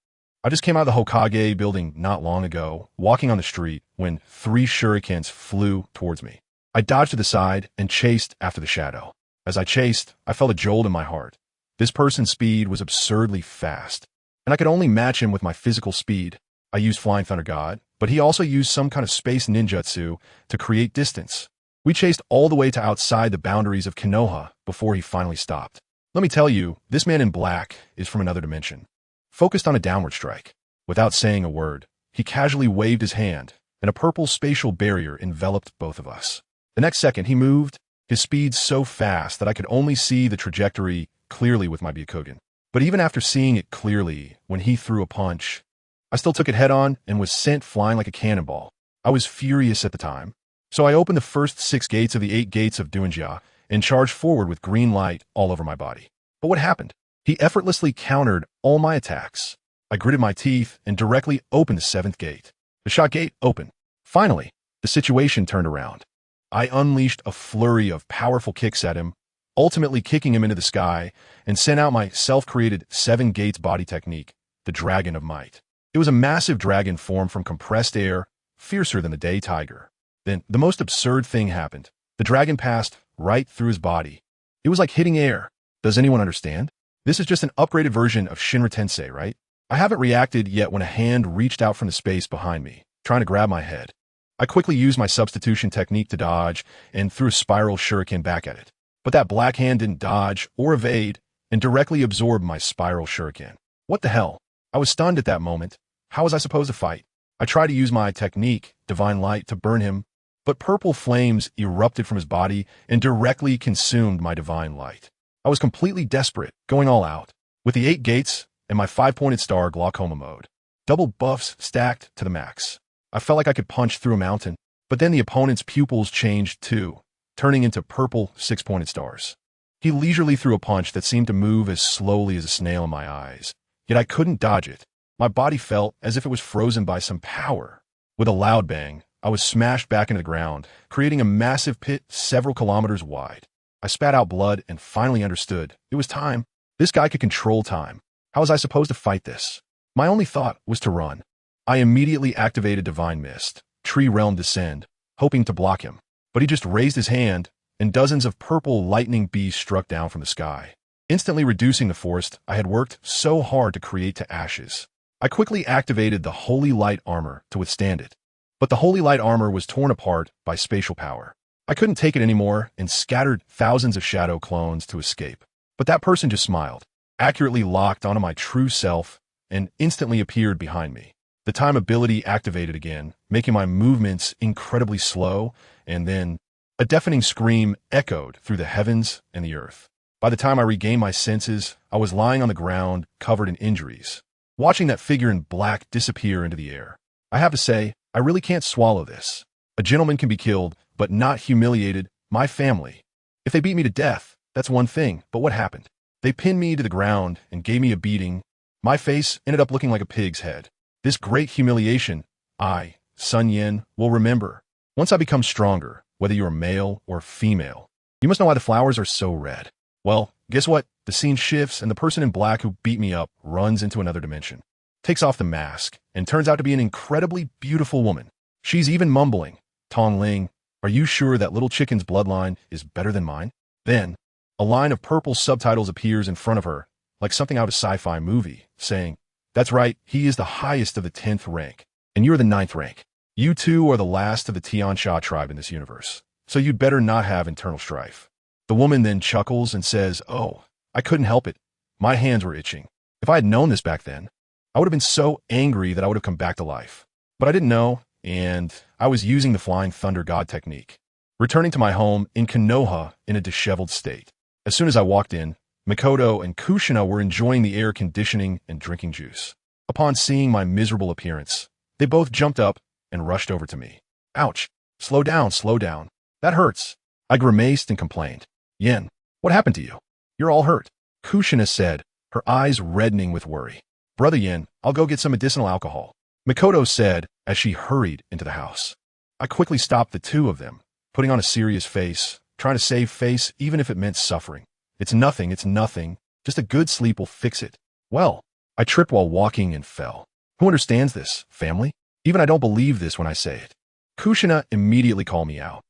I just came out of the Hokage building not long ago, walking on the street, when 3 shurikens flew towards me. I dodged to the side and chased after the shadow. As I chased, I felt a jolt in my heart. This person's speed was absurdly fast, and I could only match him with my physical speed. I used Flying Thunder God, but he also used some kind of space ninjutsu to create distance. We chased all the way to outside the boundaries of Konoha before he finally stopped. Let me tell you, this man in black is from another dimension. Focused on a downward strike. Without saying a word, he casually waved his hand, and a purple spatial barrier enveloped both of us. The next second, he moved, his speed so fast that I could only see the trajectory clearly with my Byakugan. But even after seeing it clearly, when he threw a punch, I still took it head-on and was sent flying like a cannonball. I was furious at the time, So I opened the first 6 gates of the 8 gates of SunYan and charged forward with green light all over my body. But what happened? He effortlessly countered all my attacks. I gritted my teeth and directly opened the 7th gate. The shot gate opened. Finally, the situation turned around. I unleashed a flurry of powerful kicks at him, ultimately kicking him into the sky, and sent out my self-created 7 gates body technique, the Dragon of Might. It was a massive dragon formed from compressed air, fiercer than the day tiger. Then, the most absurd thing happened. The dragon passed right through his body. It was like hitting air. Does anyone understand? This is just an upgraded version of Shinra Tensei, right? I haven't reacted yet when a hand reached out from the space behind me, trying to grab my head. I quickly used my substitution technique to dodge and threw a spiral shuriken back at it. But that black hand didn't dodge or evade and directly absorbed my spiral shuriken. What the hell? I was stunned at that moment. How was I supposed to fight? I tried to use my technique, Divine Light, to burn him, but purple flames erupted from his body and directly consumed my Divine Light. I was completely desperate, going all out. With the 8 gates and my 5-pointed star glaucoma mode, double buffs stacked to the max. I felt like I could punch through a mountain, but then the opponent's pupils changed too, turning into purple 6-pointed stars. He leisurely threw a punch that seemed to move as slowly as a snail in my eyes, yet I couldn't dodge it. My body felt as if it was frozen by some power. With a loud bang, I was smashed back into the ground, creating a massive pit several kilometers wide. I spat out blood and finally understood. It was time. This guy could control time. How was I supposed to fight this? My only thought was to run. I immediately activated Divine Mist, Tree Realm Descend, hoping to block him. But he just raised his hand, and dozens of purple lightning beasts struck down from the sky, instantly reducing the forest I had worked so hard to create to ashes. I quickly activated the Holy Light Armor to withstand it. But the Holy Light Armor was torn apart by spatial power. I couldn't take it anymore and scattered thousands of shadow clones to escape. But that person just smiled, accurately locked onto my true self, and instantly appeared behind me. The time ability activated again, making my movements incredibly slow, and then a deafening scream echoed through the heavens and the earth. By the time I regained my senses, I was lying on the ground, covered in injuries, watching that figure in black disappear into the air. I have to say, I really can't swallow this. A gentleman can be killed, but not humiliated. My family. If they beat me to death, that's one thing, but what happened? They pinned me to the ground and gave me a beating. My face ended up looking like a pig's head. This great humiliation, I, SunYan, will remember. Once I become stronger, whether you're male or female. You must know why the flowers are so red. Well, guess what? The scene shifts and the person in black who beat me up runs into another dimension, takes off the mask, and turns out to be an incredibly beautiful woman. She's even mumbling, Tong Ling, are you sure that little chicken's bloodline is better than mine? Then, a line of purple subtitles appears in front of her, like something out of a sci-fi movie, saying, that's right, he is the highest of the 10th rank, and you're the 9th rank. You two are the last of the Tiansha tribe in this universe, so you'd better not have internal strife. The woman then chuckles and says, oh, I couldn't help it. My hands were itching. If I had known this back then, I would have been so angry that I would have come back to life. But I didn't know, and I was using the Flying Thunder God technique, returning to my home in Konoha in a disheveled state. As soon as I walked in, Mikoto and Kushina were enjoying the air conditioning and drinking juice. Upon seeing my miserable appearance, they both jumped up and rushed over to me. Ouch! Slow down, slow down. That hurts. I grimaced and complained. Yen, what happened to you? You're all hurt. Kushina said, her eyes reddening with worry. Brother Yen, I'll go get some medicinal alcohol. Mikoto said as she hurried into the house. I quickly stopped the two of them, putting on a serious face, trying to save face even if it meant suffering. It's nothing, just a good sleep will fix it. Well, I tripped while walking and fell. Who understands this, family? Even I don't believe this when I say it. Kushina immediately called me out.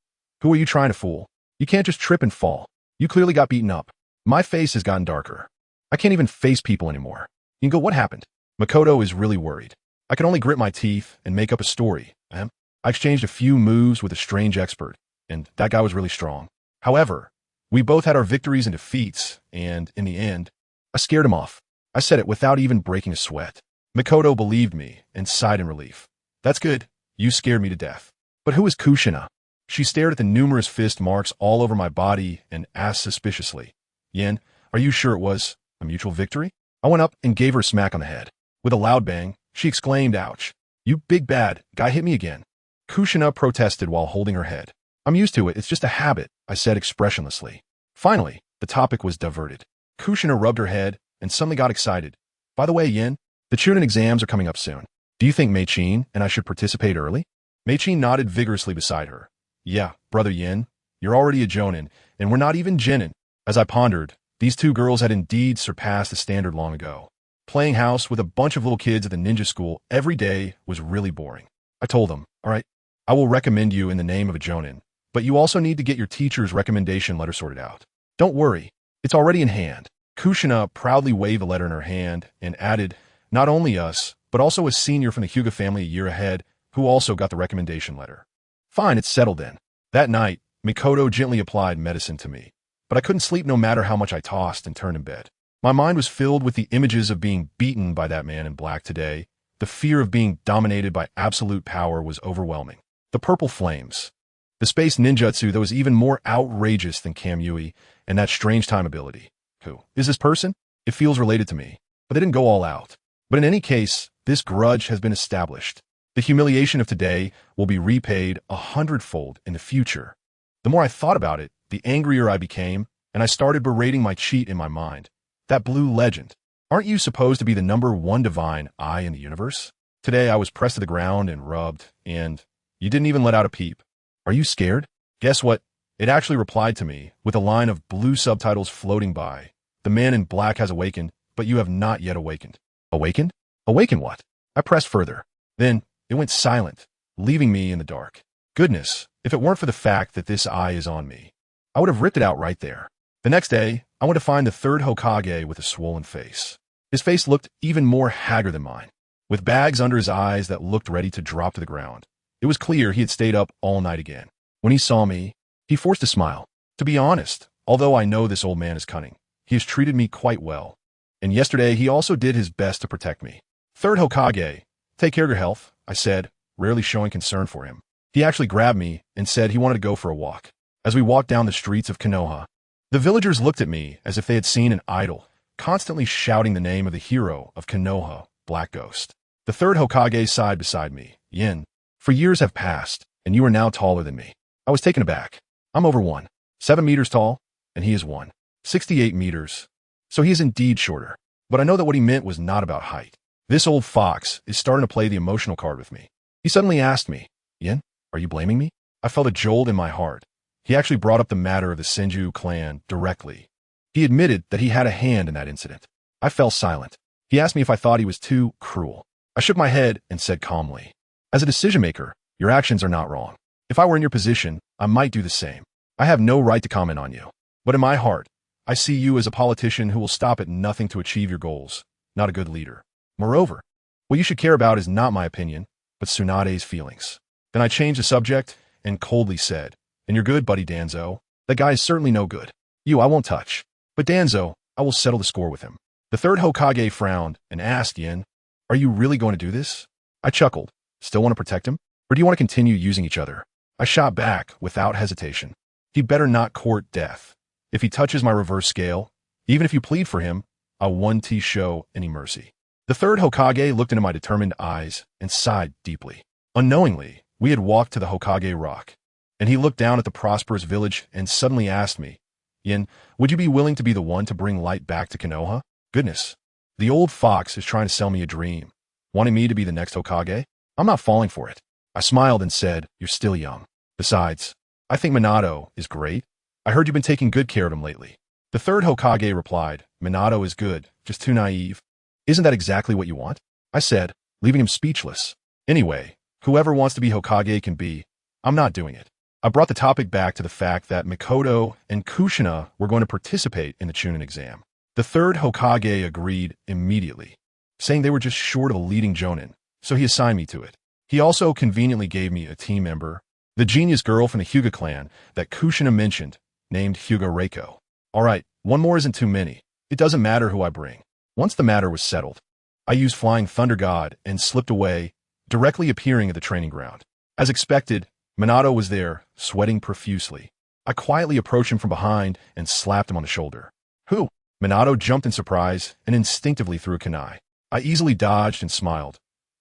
Who are you trying to fool? You can't just trip and fall. You clearly got beaten up. My face has gotten darker. I can't even face people anymore. You can go, what happened? Mikoto is really worried. I can only grit my teeth and make up a story. I exchanged a few moves with a strange expert, and that guy was really strong. However, we both had our victories and defeats, and in the end, I scared him off. I said it without even breaking a sweat. Mikoto believed me and sighed in relief. That's good. You scared me to death. But who is Kushina? She stared at the numerous fist marks all over my body and asked suspiciously, Yen, are you sure it was a mutual victory? I went up and gave her a smack on the head. With a loud bang, she exclaimed, ouch. You big bad guy hit me again. Kushina protested while holding her head. I'm used to it, it's just a habit, I said expressionlessly. Finally, the topic was diverted. Kushina rubbed her head and suddenly got excited. By the way, Yin, the Chunin exams are coming up soon. Do you think Mei-chin and I should participate early? Mei-chin nodded vigorously beside her. Yeah, brother Yin, you're already a Jonin, and we're not even Jinin. As I pondered, these two girls had indeed surpassed the standard long ago. Playing house with a bunch of little kids at the ninja school every day was really boring. I told them, all right, I will recommend you in the name of a Jonin, but you also need to get your teacher's recommendation letter sorted out. Don't worry, it's already in hand. Kushina proudly waved the letter in her hand and added, not only us, but also a senior from the Hyuga family a year ahead who also got the recommendation letter. Fine, it's settled then. That night, Mikoto gently applied medicine to me, but I couldn't sleep no matter how much I tossed and turned in bed. My mind was filled with the images of being beaten by that man in black today. The fear of being dominated by absolute power was overwhelming. The purple flames. The space ninjutsu that was even more outrageous than Kamui and that strange time ability. Who is this person? It feels related to me, but they didn't go all out. But in any case, this grudge has been established. The humiliation of today will be repaid 100-fold in the future. The more I thought about it, the angrier I became, and I started berating my cheat in my mind. That blue legend. Aren't you supposed to be the #1 divine eye in the universe? Today I was pressed to the ground and rubbed, and you didn't even let out a peep. Are you scared? Guess what? It actually replied to me, with a line of blue subtitles floating by. The man in black has awakened, but you have not yet awakened. Awakened? Awaken what? I pressed further. Then, it went silent, leaving me in the dark. Goodness, if it weren't for the fact that this eye is on me, I would have ripped it out right there. The next day, I went to find the third Hokage with a swollen face. His face looked even more haggard than mine, with bags under his eyes that looked ready to drop to the ground. It was clear he had stayed up all night again. When he saw me, he forced a smile. To be honest, although I know this old man is cunning, he has treated me quite well. And yesterday he also did his best to protect me. Third Hokage, take care of your health, I said, rarely showing concern for him. He actually grabbed me and said he wanted to go for a walk. As we walked down the streets of Konoha, the villagers looked at me as if they had seen an idol, constantly shouting the name of the hero of Konoha, Black Ghost. The third Hokage sighed beside me. Yin, for years have passed, and you are now taller than me. I was taken aback. I'm over 7 meters tall, and he is 68 meters. So he is indeed shorter. But I know that what he meant was not about height. This old fox is starting to play the emotional card with me. He suddenly asked me, Yin, are you blaming me? I felt a jolt in my heart. He actually brought up the matter of the Senju clan directly. He admitted that he had a hand in that incident. I fell silent. He asked me if I thought he was too cruel. I shook my head and said calmly, as a decision maker, your actions are not wrong. If I were in your position, I might do the same. I have no right to comment on you. But in my heart, I see you as a politician who will stop at nothing to achieve your goals, not a good leader. Moreover, what you should care about is not my opinion, but Tsunade's feelings. Then I changed the subject and coldly said, and you're good, buddy Danzo. That guy is certainly no good. You I won't touch. But Danzo, I will settle the score with him. The third Hokage frowned and asked Yin, are you really going to do this? I chuckled. Still want to protect him? Or do you want to continue using each other? I shot back without hesitation. He better not court death. If he touches my reverse scale, even if you plead for him, I won't show any mercy. The third Hokage looked into my determined eyes and sighed deeply. Unknowingly, we had walked to the Hokage rock, and he looked down at the prosperous village and suddenly asked me, Yin, would you be willing to be the one to bring light back to Konoha? Goodness, the old fox is trying to sell me a dream, wanting me to be the next Hokage? I'm not falling for it. I smiled and said, you're still young. Besides, I think Minato is great. I heard you've been taking good care of him lately. The third Hokage replied, Minato is good, just too naive. Isn't that exactly what you want? I said, leaving him speechless. Anyway, whoever wants to be Hokage can be. I'm not doing it. I brought the topic back to the fact that Mikoto and Kushina were going to participate in the Chunin exam. The third Hokage agreed immediately, saying they were just short of a leading Jonin, so he assigned me to it. He also conveniently gave me a team member, the genius girl from the Hyuga clan that Kushina mentioned, named Hyuga Reiko. All right, one more isn't too many. It doesn't matter who I bring. Once the matter was settled, I used Flying Thunder God and slipped away, directly appearing at the training ground. As expected, Minato was there, sweating profusely. I quietly approached him from behind and slapped him on the shoulder. Who? Minato jumped in surprise and instinctively threw a kunai. I easily dodged and smiled.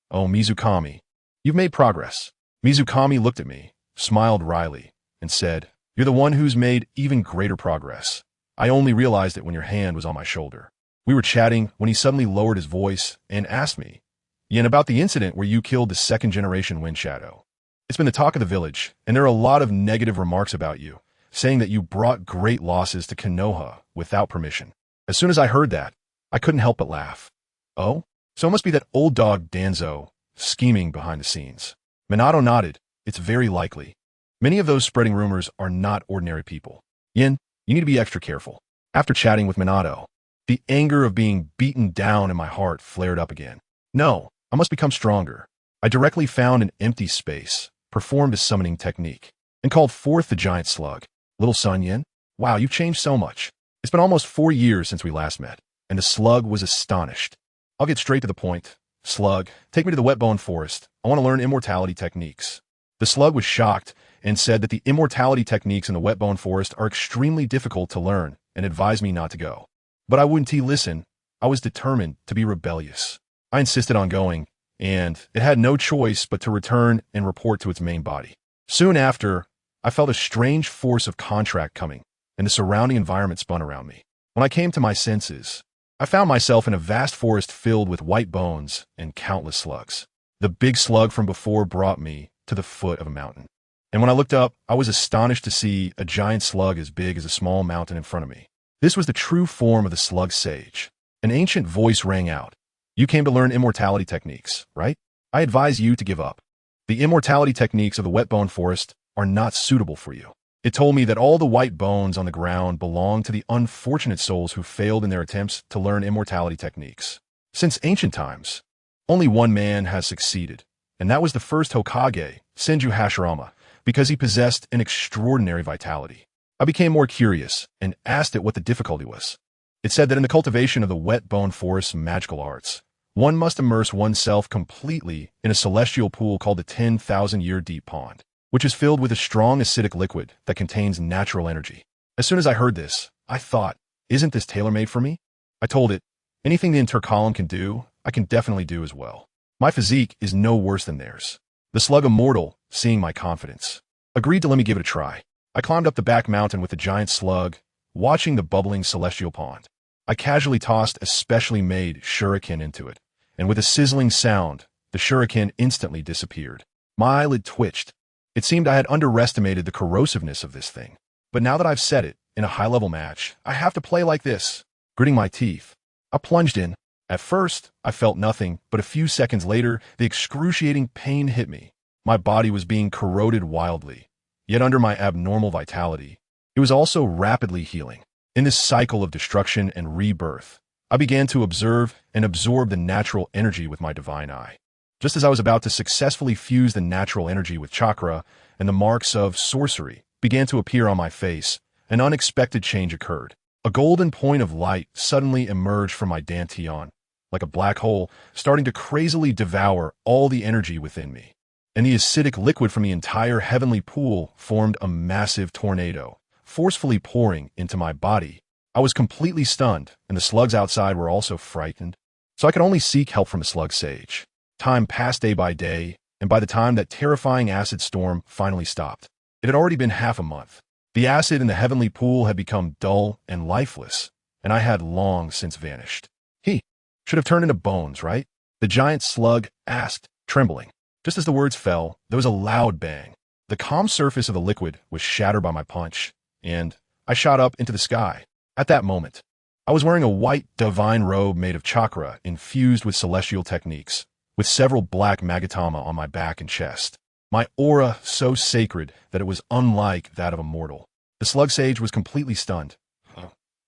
Oh, Mizukami, you've made progress. Mizukami looked at me, smiled wryly, and said, "You're the one who's made even greater progress. I only realized it when your hand was on my shoulder." We were chatting when he suddenly lowered his voice and asked me, "Yin, about the incident where you killed the second-generation Wind Shadow. It's been the talk of the village, and there are a lot of negative remarks about you, saying that you brought great losses to Konoha without permission." As soon as I heard that, I couldn't help but laugh. Oh? So it must be that old dog Danzo scheming behind the scenes. Minato nodded. It's very likely. Many of those spreading rumors are not ordinary people. Yin, you need to be extra careful. After chatting with Minato, the anger of being beaten down in my heart flared up again. No, I must become stronger. I directly found an empty space, performed a summoning technique, and called forth the giant slug. Little SunYan, wow, you've changed so much. It's been almost 4 years since we last met, and the slug was astonished. I'll get straight to the point. Slug, take me to the Wetbone Forest. I want to learn immortality techniques. The slug was shocked and said that the immortality techniques in the Wetbone Forest are extremely difficult to learn and advised me not to go. But I wouldn't listen. I was determined to be rebellious. I insisted on going, and it had no choice but to return and report to its main body. Soon after, I felt a strange force of contract coming, and the surrounding environment spun around me. When I came to my senses, I found myself in a vast forest filled with white bones and countless slugs. The big slug from before brought me to the foot of a mountain. And when I looked up, I was astonished to see a giant slug as big as a small mountain in front of me. This was the true form of the slug sage. An ancient voice rang out. You came to learn immortality techniques, right? I advise you to give up. The immortality techniques of the Wetbone Forest are not suitable for you. It told me that all the white bones on the ground belonged to the unfortunate souls who failed in their attempts to learn immortality techniques. Since ancient times, only one man has succeeded, and that was the first Hokage, Senju Hashirama, because he possessed an extraordinary vitality. I became more curious and asked it what the difficulty was. It said that in the cultivation of the Wetbone Forest's magical arts, one must immerse oneself completely in a celestial pool called the 10,000-year deep pond, which is filled with a strong acidic liquid that contains natural energy. As soon as I heard this, I thought, isn't this tailor-made for me? I told it, anything the intercolumn can do, I can definitely do as well. My physique is no worse than theirs. The slug immortal, seeing my confidence, agreed to let me give it a try. I climbed up the back mountain with the giant slug, watching the bubbling celestial pond. I casually tossed a specially made shuriken into it, and with a sizzling sound, the shuriken instantly disappeared. My eyelid twitched. It seemed I had underestimated the corrosiveness of this thing. But now that I've said it, in a high-level match, I have to play like this. Gritting my teeth, I plunged in. At first, I felt nothing, but a few seconds later, the excruciating pain hit me. My body was being corroded wildly, yet under my abnormal vitality, it was also rapidly healing. In this cycle of destruction and rebirth, I began to observe and absorb the natural energy with my divine eye. Just as I was about to successfully fuse the natural energy with chakra, and the marks of sorcery began to appear on my face, an unexpected change occurred. A golden point of light suddenly emerged from my dantian, like a black hole, starting to crazily devour all the energy within me. And the acidic liquid from the entire heavenly pool formed a massive tornado, forcefully pouring into my body. I was completely stunned, and the slugs outside were also frightened, so I could only seek help from a slug sage. Time passed day by day, and by the time that terrifying acid storm finally stopped, it had already been half a month. The acid in the heavenly pool had become dull and lifeless, and I had long since vanished. He should have turned into bones, right? The giant slug asked, trembling. Just as the words fell, there was a loud bang. The calm surface of the liquid was shattered by my punch, and I shot up into the sky. At that moment, I was wearing a white divine robe made of chakra infused with celestial techniques, with several black magatama on my back and chest. My aura so sacred that it was unlike that of a mortal. The slug sage was completely stunned.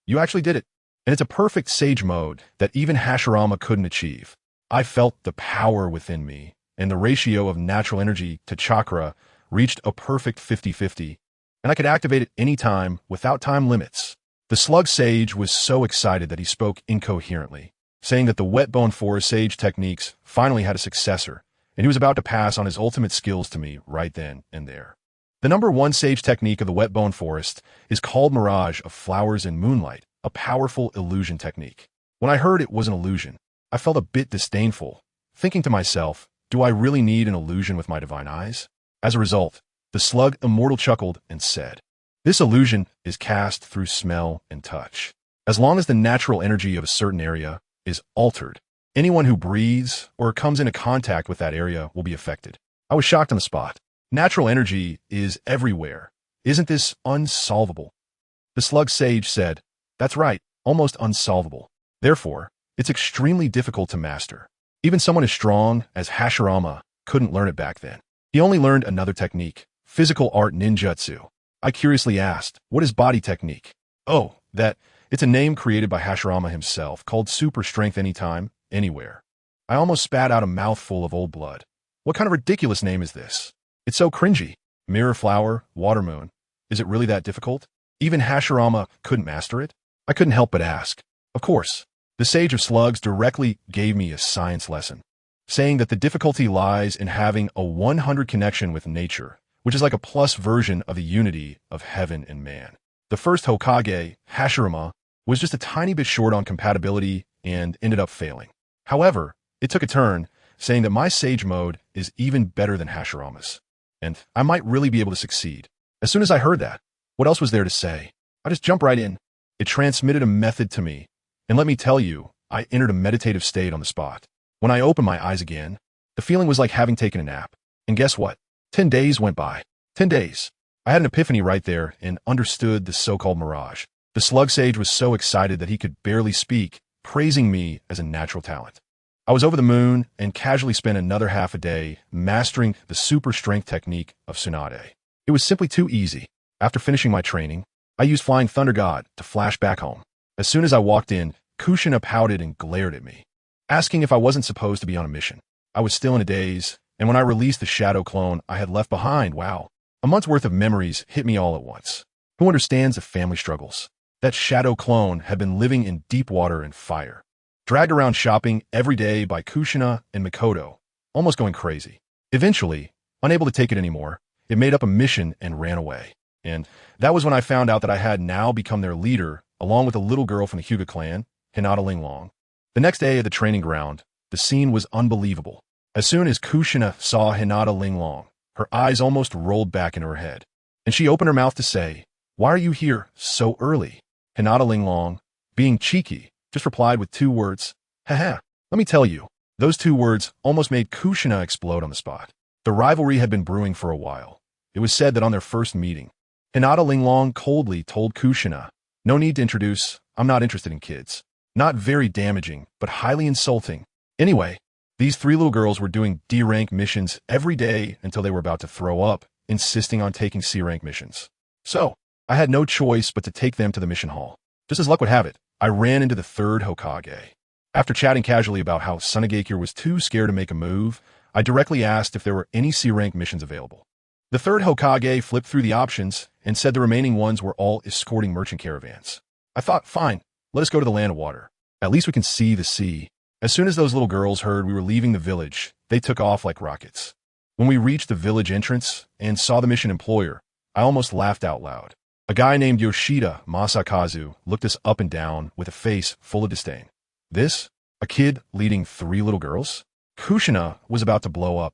You actually did it. And it's a perfect sage mode that even Hashirama couldn't achieve. I felt the power within me, and the ratio of natural energy to chakra reached a perfect 50-50, and I could activate it anytime without time limits. The slug sage was so excited that he spoke incoherently, saying that the Wetbone Forest sage techniques finally had a successor, and he was about to pass on his ultimate skills to me right then and there. The number 1 sage technique of the Wetbone Forest is called Mirage of Flowers and Moonlight, a powerful illusion technique. When I heard it was an illusion, I felt a bit disdainful, thinking to myself, do I really need an illusion with my divine eyes? As a result, the slug immortal chuckled and said, "This illusion is cast through smell and touch. As long as the natural energy of a certain area is altered, anyone who breathes or comes into contact with that area will be affected." I was shocked on the spot. Natural energy is everywhere. Isn't this unsolvable? The slug sage said, "That's right, almost unsolvable. Therefore, it's extremely difficult to master. Even someone as strong as Hashirama couldn't learn it back then. He only learned another technique, physical art ninjutsu." I curiously asked, "What is body technique?" "Oh, it's a name created by Hashirama himself, called super strength anytime, anywhere." I almost spat out a mouthful of old blood. What kind of ridiculous name is this? It's so cringy. Mirror flower, water moon. Is it really that difficult? Even Hashirama couldn't master it? I couldn't help but ask. Of course, the Sage of Slugs directly gave me a science lesson, saying that the difficulty lies in having a 100 connection with nature, which is like a plus version of the unity of heaven and man. The first Hokage, Hashirama, was just a tiny bit short on compatibility and ended up failing. However, it took a turn, saying that my Sage mode is even better than Hashirama's, and I might really be able to succeed. As soon as I heard that, what else was there to say? I just jumped right in. It transmitted a method to me, and let me tell you, I entered a meditative state on the spot. When I opened my eyes again, the feeling was like having taken a nap. And guess what? 10 days went by. 10 days. I had an epiphany right there and understood the so-called mirage. The slug sage was so excited that he could barely speak, praising me as a natural talent. I was over the moon and casually spent another half a day mastering the super strength technique of Tsunade. It was simply too easy. After finishing my training, I used Flying Thunder God to flash back home. As soon as I walked in, Kushina pouted and glared at me, asking if I wasn't supposed to be on a mission. I was still in a daze, and when I released the shadow clone I had left behind, wow, a month's worth of memories hit me all at once. Who understands the family struggles? That shadow clone had been living in deep water and fire, dragged around shopping every day by Kushina and Mikoto, almost going crazy. Eventually, unable to take it anymore, it made up a mission and ran away. And that was when I found out that I had now become their leader, along with a little girl from the Hyuga clan, Hinata Linglong. The next day at the training ground, the scene was unbelievable. As soon as Kushina saw Hinata Linglong, her eyes almost rolled back into her head, and she opened her mouth to say, "Why are you here so early?" Hinata Linglong, being cheeky, just replied with 2 words, "Haha, let me tell you." Those 2 words almost made Kushina explode on the spot. The rivalry had been brewing for a while. It was said that on their first meeting, Hinata Linglong coldly told Kushina, "No need to introduce, I'm not interested in kids." Not very damaging, but highly insulting. Anyway, these 3 little girls were doing D-rank missions every day until they were about to throw up, insisting on taking C-rank missions. So, I had no choice but to take them to the mission hall. Just as luck would have it, I ran into the 3rd Hokage. After chatting casually about how Sunagakure was too scared to make a move, I directly asked if there were any C-rank missions available. The 3rd Hokage flipped through the options and said the remaining ones were all escorting merchant caravans. I thought, fine, let us go to the land of water. At least we can see the sea. As soon as those little girls heard we were leaving the village, they took off like rockets. When we reached the village entrance and saw the mission employer, I almost laughed out loud. A guy named Yoshida Masakazu looked us up and down with a face full of disdain. This? A kid leading 3 little girls? Kushina was about to blow up,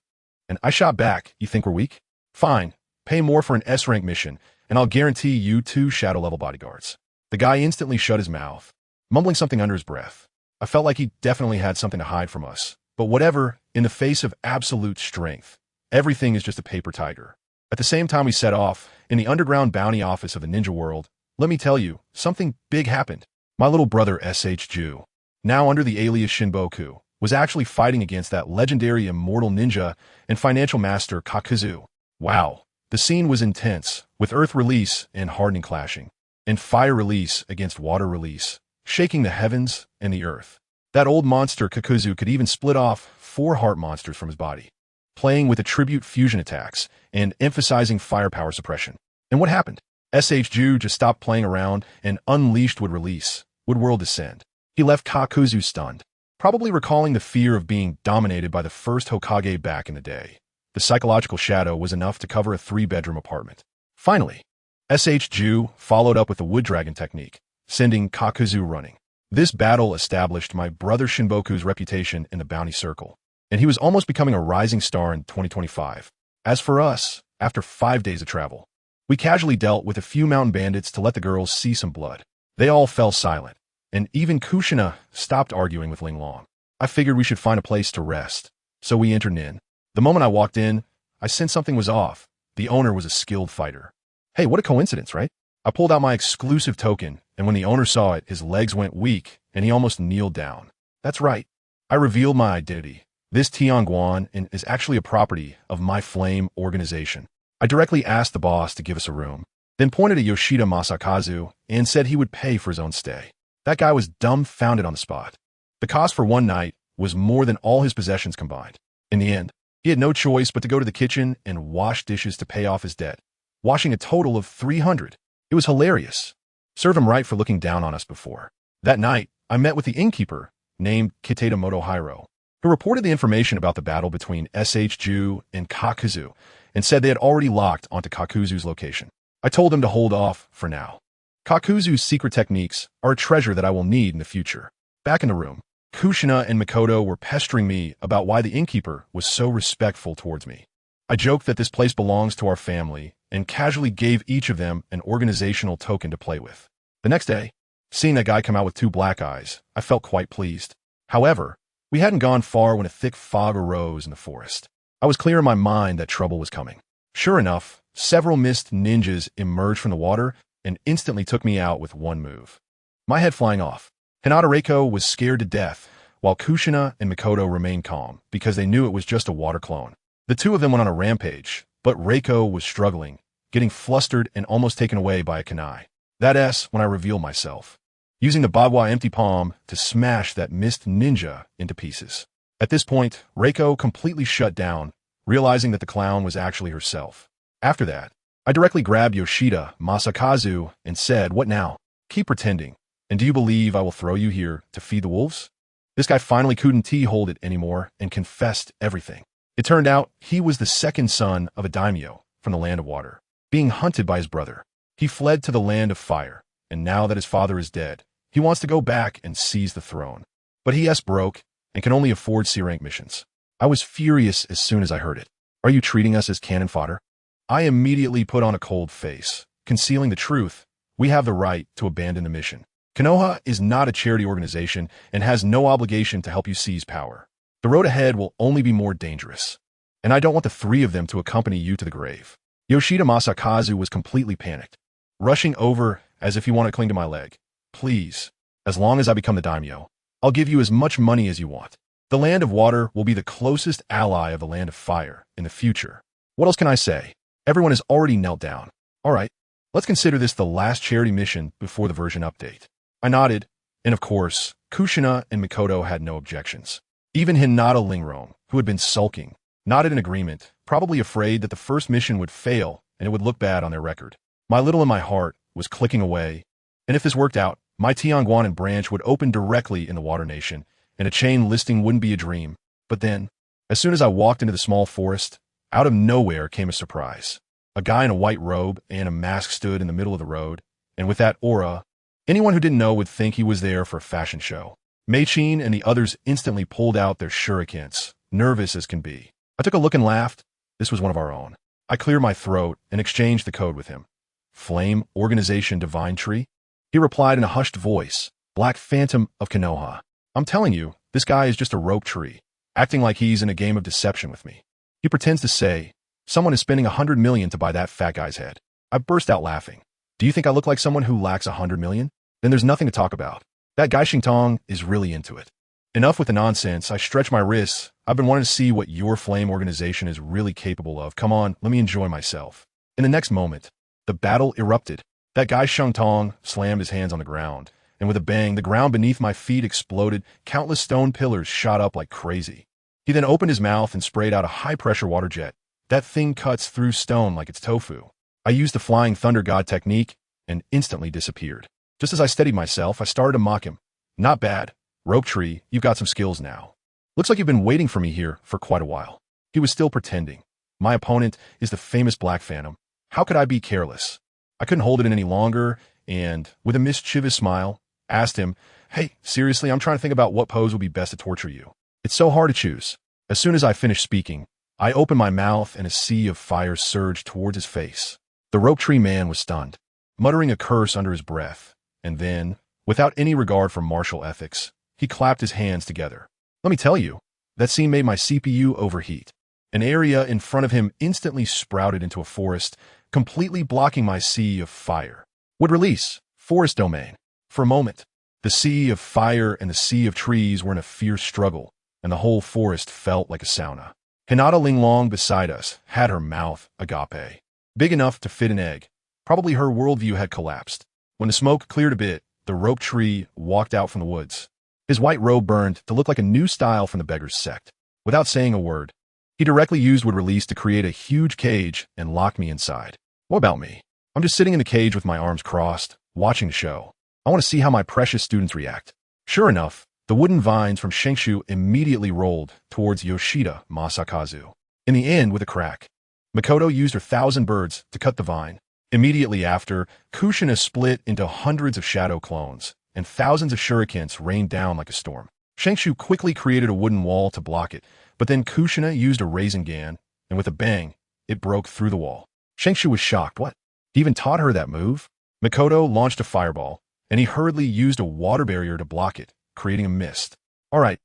and I shot back, "You think we're weak? Fine, pay more for an S-rank mission, and I'll guarantee you 2 shadow-level bodyguards." The guy instantly shut his mouth, mumbling something under his breath. I felt like he definitely had something to hide from us. But whatever, in the face of absolute strength, everything is just a paper tiger. At the same time we set off, in the underground bounty office of the ninja world, let me tell you, something big happened. My little brother SHJu, now under the alias Shinboku, was actually fighting against that legendary immortal ninja and financial master Kakuzu. Wow, the scene was intense, with earth release and hardening clashing, and fire release against water release, shaking the heavens and the earth. That old monster Kakuzu could even split off 4 heart monsters from his body, playing with attribute fusion attacks and emphasizing firepower suppression. And what happened? SHJu just stopped playing around and unleashed would release, would world descend. He left Kakuzu stunned, probably recalling the fear of being dominated by the first Hokage back in the day. The psychological shadow was enough to cover a 3-bedroom apartment. Finally, SHJu followed up with the wood dragon technique, sending Kakuzu running. This battle established my brother Shinboku's reputation in the bounty circle, and he was almost becoming a rising star in 2025. As for us, after 5 days of travel, we casually dealt with a few mountain bandits to let the girls see some blood. They all fell silent, and even Kushina stopped arguing with Linglong. I figured we should find a place to rest, so we entered in. The moment I walked in, I sensed something was off. The owner was a skilled fighter. Hey, what a coincidence, right? I pulled out my exclusive token, and when the owner saw it, his legs went weak, and he almost kneeled down. That's right. I revealed my identity. This Tianguan is actually a property of my Flame organization. I directly asked the boss to give us a room, then pointed at Yoshida Masakazu and said he would pay for his own stay. That guy was dumbfounded on the spot. The cost for one night was more than all his possessions combined. In the end, he had no choice but to go to the kitchen and wash dishes to pay off his debt, washing a total of 300. It was hilarious. Serve him right for looking down on us before. That night, I met with the innkeeper, named Kitata Motohiro, who reported the information about the battle between SHU and Kakuzu, and said they had already locked onto Kakuzu's location. I told him to hold off for now. Kakuzu's secret techniques are a treasure that I will need in the future. Back in the room, Kushina and Mikoto were pestering me about why the innkeeper was so respectful towards me. I joked that this place belongs to our family and casually gave each of them an organizational token to play with. The next day, seeing that guy come out with 2 black eyes, I felt quite pleased. However, we hadn't gone far when a thick fog arose in the forest. I was clear in my mind that trouble was coming. Sure enough, several mist ninjas emerged from the water and instantly took me out with one move. My head flying off. Hinata Reiko was scared to death, while Kushina and Mikoto remained calm because they knew it was just a water clone. The two of them went on a rampage, but Reiko was struggling, getting flustered and almost taken away by a kunai. That S when I revealed myself, using the Bagua empty palm to smash that mist ninja into pieces. At this point, Reiko completely shut down, realizing that the clown was actually herself. After that, I directly grabbed Yoshida Masakazu and said, "What now? Keep pretending. And do you believe I will throw you here to feed the wolves?" This guy finally couldn't hold it anymore and confessed everything. It turned out he was the second son of a daimyo from the Land of Water. Being hunted by his brother, he fled to the Land of Fire, and now that his father is dead, he wants to go back and seize the throne. But he is broke and can only afford C-rank missions. I was furious as soon as I heard it. "Are you treating us as cannon fodder?" I immediately put on a cold face, concealing the truth. We have the right to abandon the mission. Konoha is not a charity organization and has no obligation to help you seize power. The road ahead will only be more dangerous, and I don't want the 3 of them to accompany you to the grave. Yoshida Masakazu was completely panicked, rushing over as if he wanted to cling to my leg. "Please, as long as I become the daimyo, I'll give you as much money as you want. The Land of Water will be the closest ally of the Land of Fire in the future. What else can I say? Everyone has already knelt down. All right, let's consider this the last charity mission before the version update." I nodded, and of course, Kushina and Mikoto had no objections. Even Hinata Lingrong, who had been sulking, nodded in agreement, probably afraid that the first mission would fail and it would look bad on their record. My little in my heart was clicking away, and if this worked out, my Tianguan branch would open directly in the Water Nation, and a chain listing wouldn't be a dream. But then, as soon as I walked into the small forest, out of nowhere came a surprise. A guy in a white robe and a mask stood in the middle of the road, and with that aura, anyone who didn't know would think he was there for a fashion show. Meichin and the others instantly pulled out their shurikens, nervous as can be. I took a look and laughed. This was one of our own. I cleared my throat and exchanged the code with him. "Flame Organization Divine Tree?" He replied in a hushed voice, "Black Phantom of Konoha. I'm telling you, this guy is just a rope tree, acting like he's in a game of deception with me. He pretends to say, someone is spending 100 million to buy that fat guy's head." I burst out laughing. "Do you think I look like someone who lacks 100 million? Then there's nothing to talk about. That guy Xingtong is really into it. Enough with the nonsense. I stretch my wrists. I've been wanting to see what your Flame organization is really capable of. Come on, let me enjoy myself." In the next moment, the battle erupted. That guy Xingtong slammed his hands on the ground, and with a bang, the ground beneath my feet exploded. Countless stone pillars shot up like crazy. He then opened his mouth and sprayed out a high-pressure water jet. That thing cuts through stone like it's tofu. I used the Flying Thunder God technique and instantly disappeared. Just as I steadied myself, I started to mock him. "Not bad. Rope tree, you've got some skills now. Looks like you've been waiting for me here for quite a while." He was still pretending. My opponent is the famous Black Phantom. How could I be careless? I couldn't hold it in any longer, and, with a mischievous smile, asked him, "Hey, seriously, I'm trying to think about what pose would be best to torture you. It's so hard to choose." As soon as I finished speaking, I opened my mouth and a sea of fire surged towards his face. The rope tree man was stunned, muttering a curse under his breath, and then, without any regard for martial ethics, he clapped his hands together. Let me tell you, that scene made my CPU overheat. An area in front of him instantly sprouted into a forest, completely blocking my sea of fire. Would release, forest domain. For a moment, the sea of fire and the sea of trees were in a fierce struggle, and the whole forest felt like a sauna. Hinata Linglong beside us had her mouth agape, big enough to fit an egg. Probably her worldview had collapsed. When the smoke cleared a bit, the rope tree walked out from the woods. His white robe burned to look like a new style from the beggar's sect. Without saying a word, he directly used wood release to create a huge cage and lock me inside. What about me? I'm just sitting in the cage with my arms crossed, watching the show. I want to see how my precious students react. Sure enough, the wooden vines from Shengshu immediately rolled towards Yoshida Masakazu. In the end, with a crack, Makoto used her 1,000 birds to cut the vine. Immediately after, Kushina split into hundreds of shadow clones, and thousands of shurikens rained down like a storm. Shengshu quickly created a wooden wall to block it, but then Kushina used a Rasengan, and with a bang, it broke through the wall. Shengshu was shocked. What? He even taught her that move? Makoto launched a fireball, and he hurriedly used a water barrier to block it, creating a mist. All right,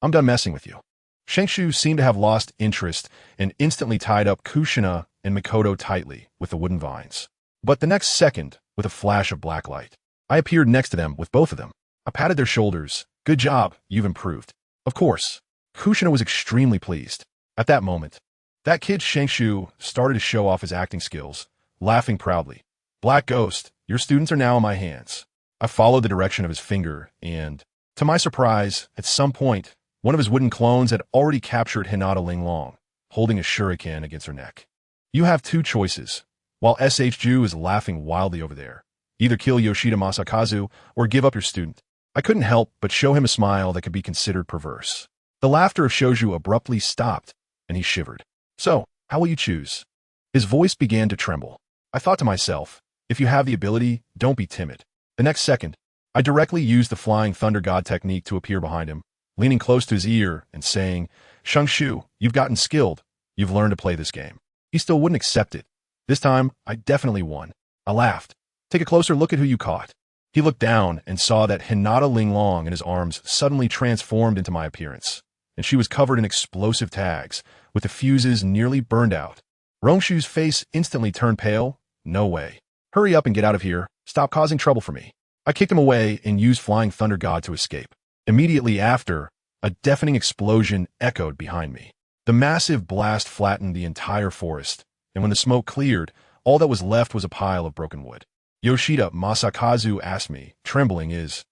I'm done messing with you. Shengshu seemed to have lost interest and instantly tied up Kushina and Makoto tightly with the wooden vines. But the next second, with a flash of black light, I appeared next to them with both of them. I patted their shoulders. Good job, you've improved. Of course, Kushina was extremely pleased. At that moment, that kid Shengshu started to show off his acting skills, laughing proudly. Black Ghost, your students are now in my hands. I followed the direction of his finger, and, to my surprise, at some point, one of his wooden clones had already captured Hinata Linglong, holding a shuriken against her neck. You have two choices. While SHU is laughing wildly over there, either kill Yoshida Masakazu or give up your student. I couldn't help but show him a smile that could be considered perverse. The laughter of Shoju abruptly stopped, and he shivered. So, how will you choose? His voice began to tremble. I thought to myself, if you have the ability, don't be timid. The next second, I directly used the Flying Thunder God technique to appear behind him, leaning close to his ear and saying, Shengshu, you've gotten skilled. You've learned to play this game. He still wouldn't accept it. This time, I definitely won. I laughed. Take a closer look at who you caught. He looked down and saw that Hinata Linglong and his arms suddenly transformed into my appearance, and she was covered in explosive tags, with the fuses nearly burned out. Rongshu's face instantly turned pale. No way. Hurry up and get out of here. Stop causing trouble for me. I kicked him away and used Flying Thunder God to escape. Immediately after, a deafening explosion echoed behind me. The massive blast flattened the entire forest, and when the smoke cleared, all that was left was a pile of broken wood. Yoshida Masakazu asked me, trembling, Is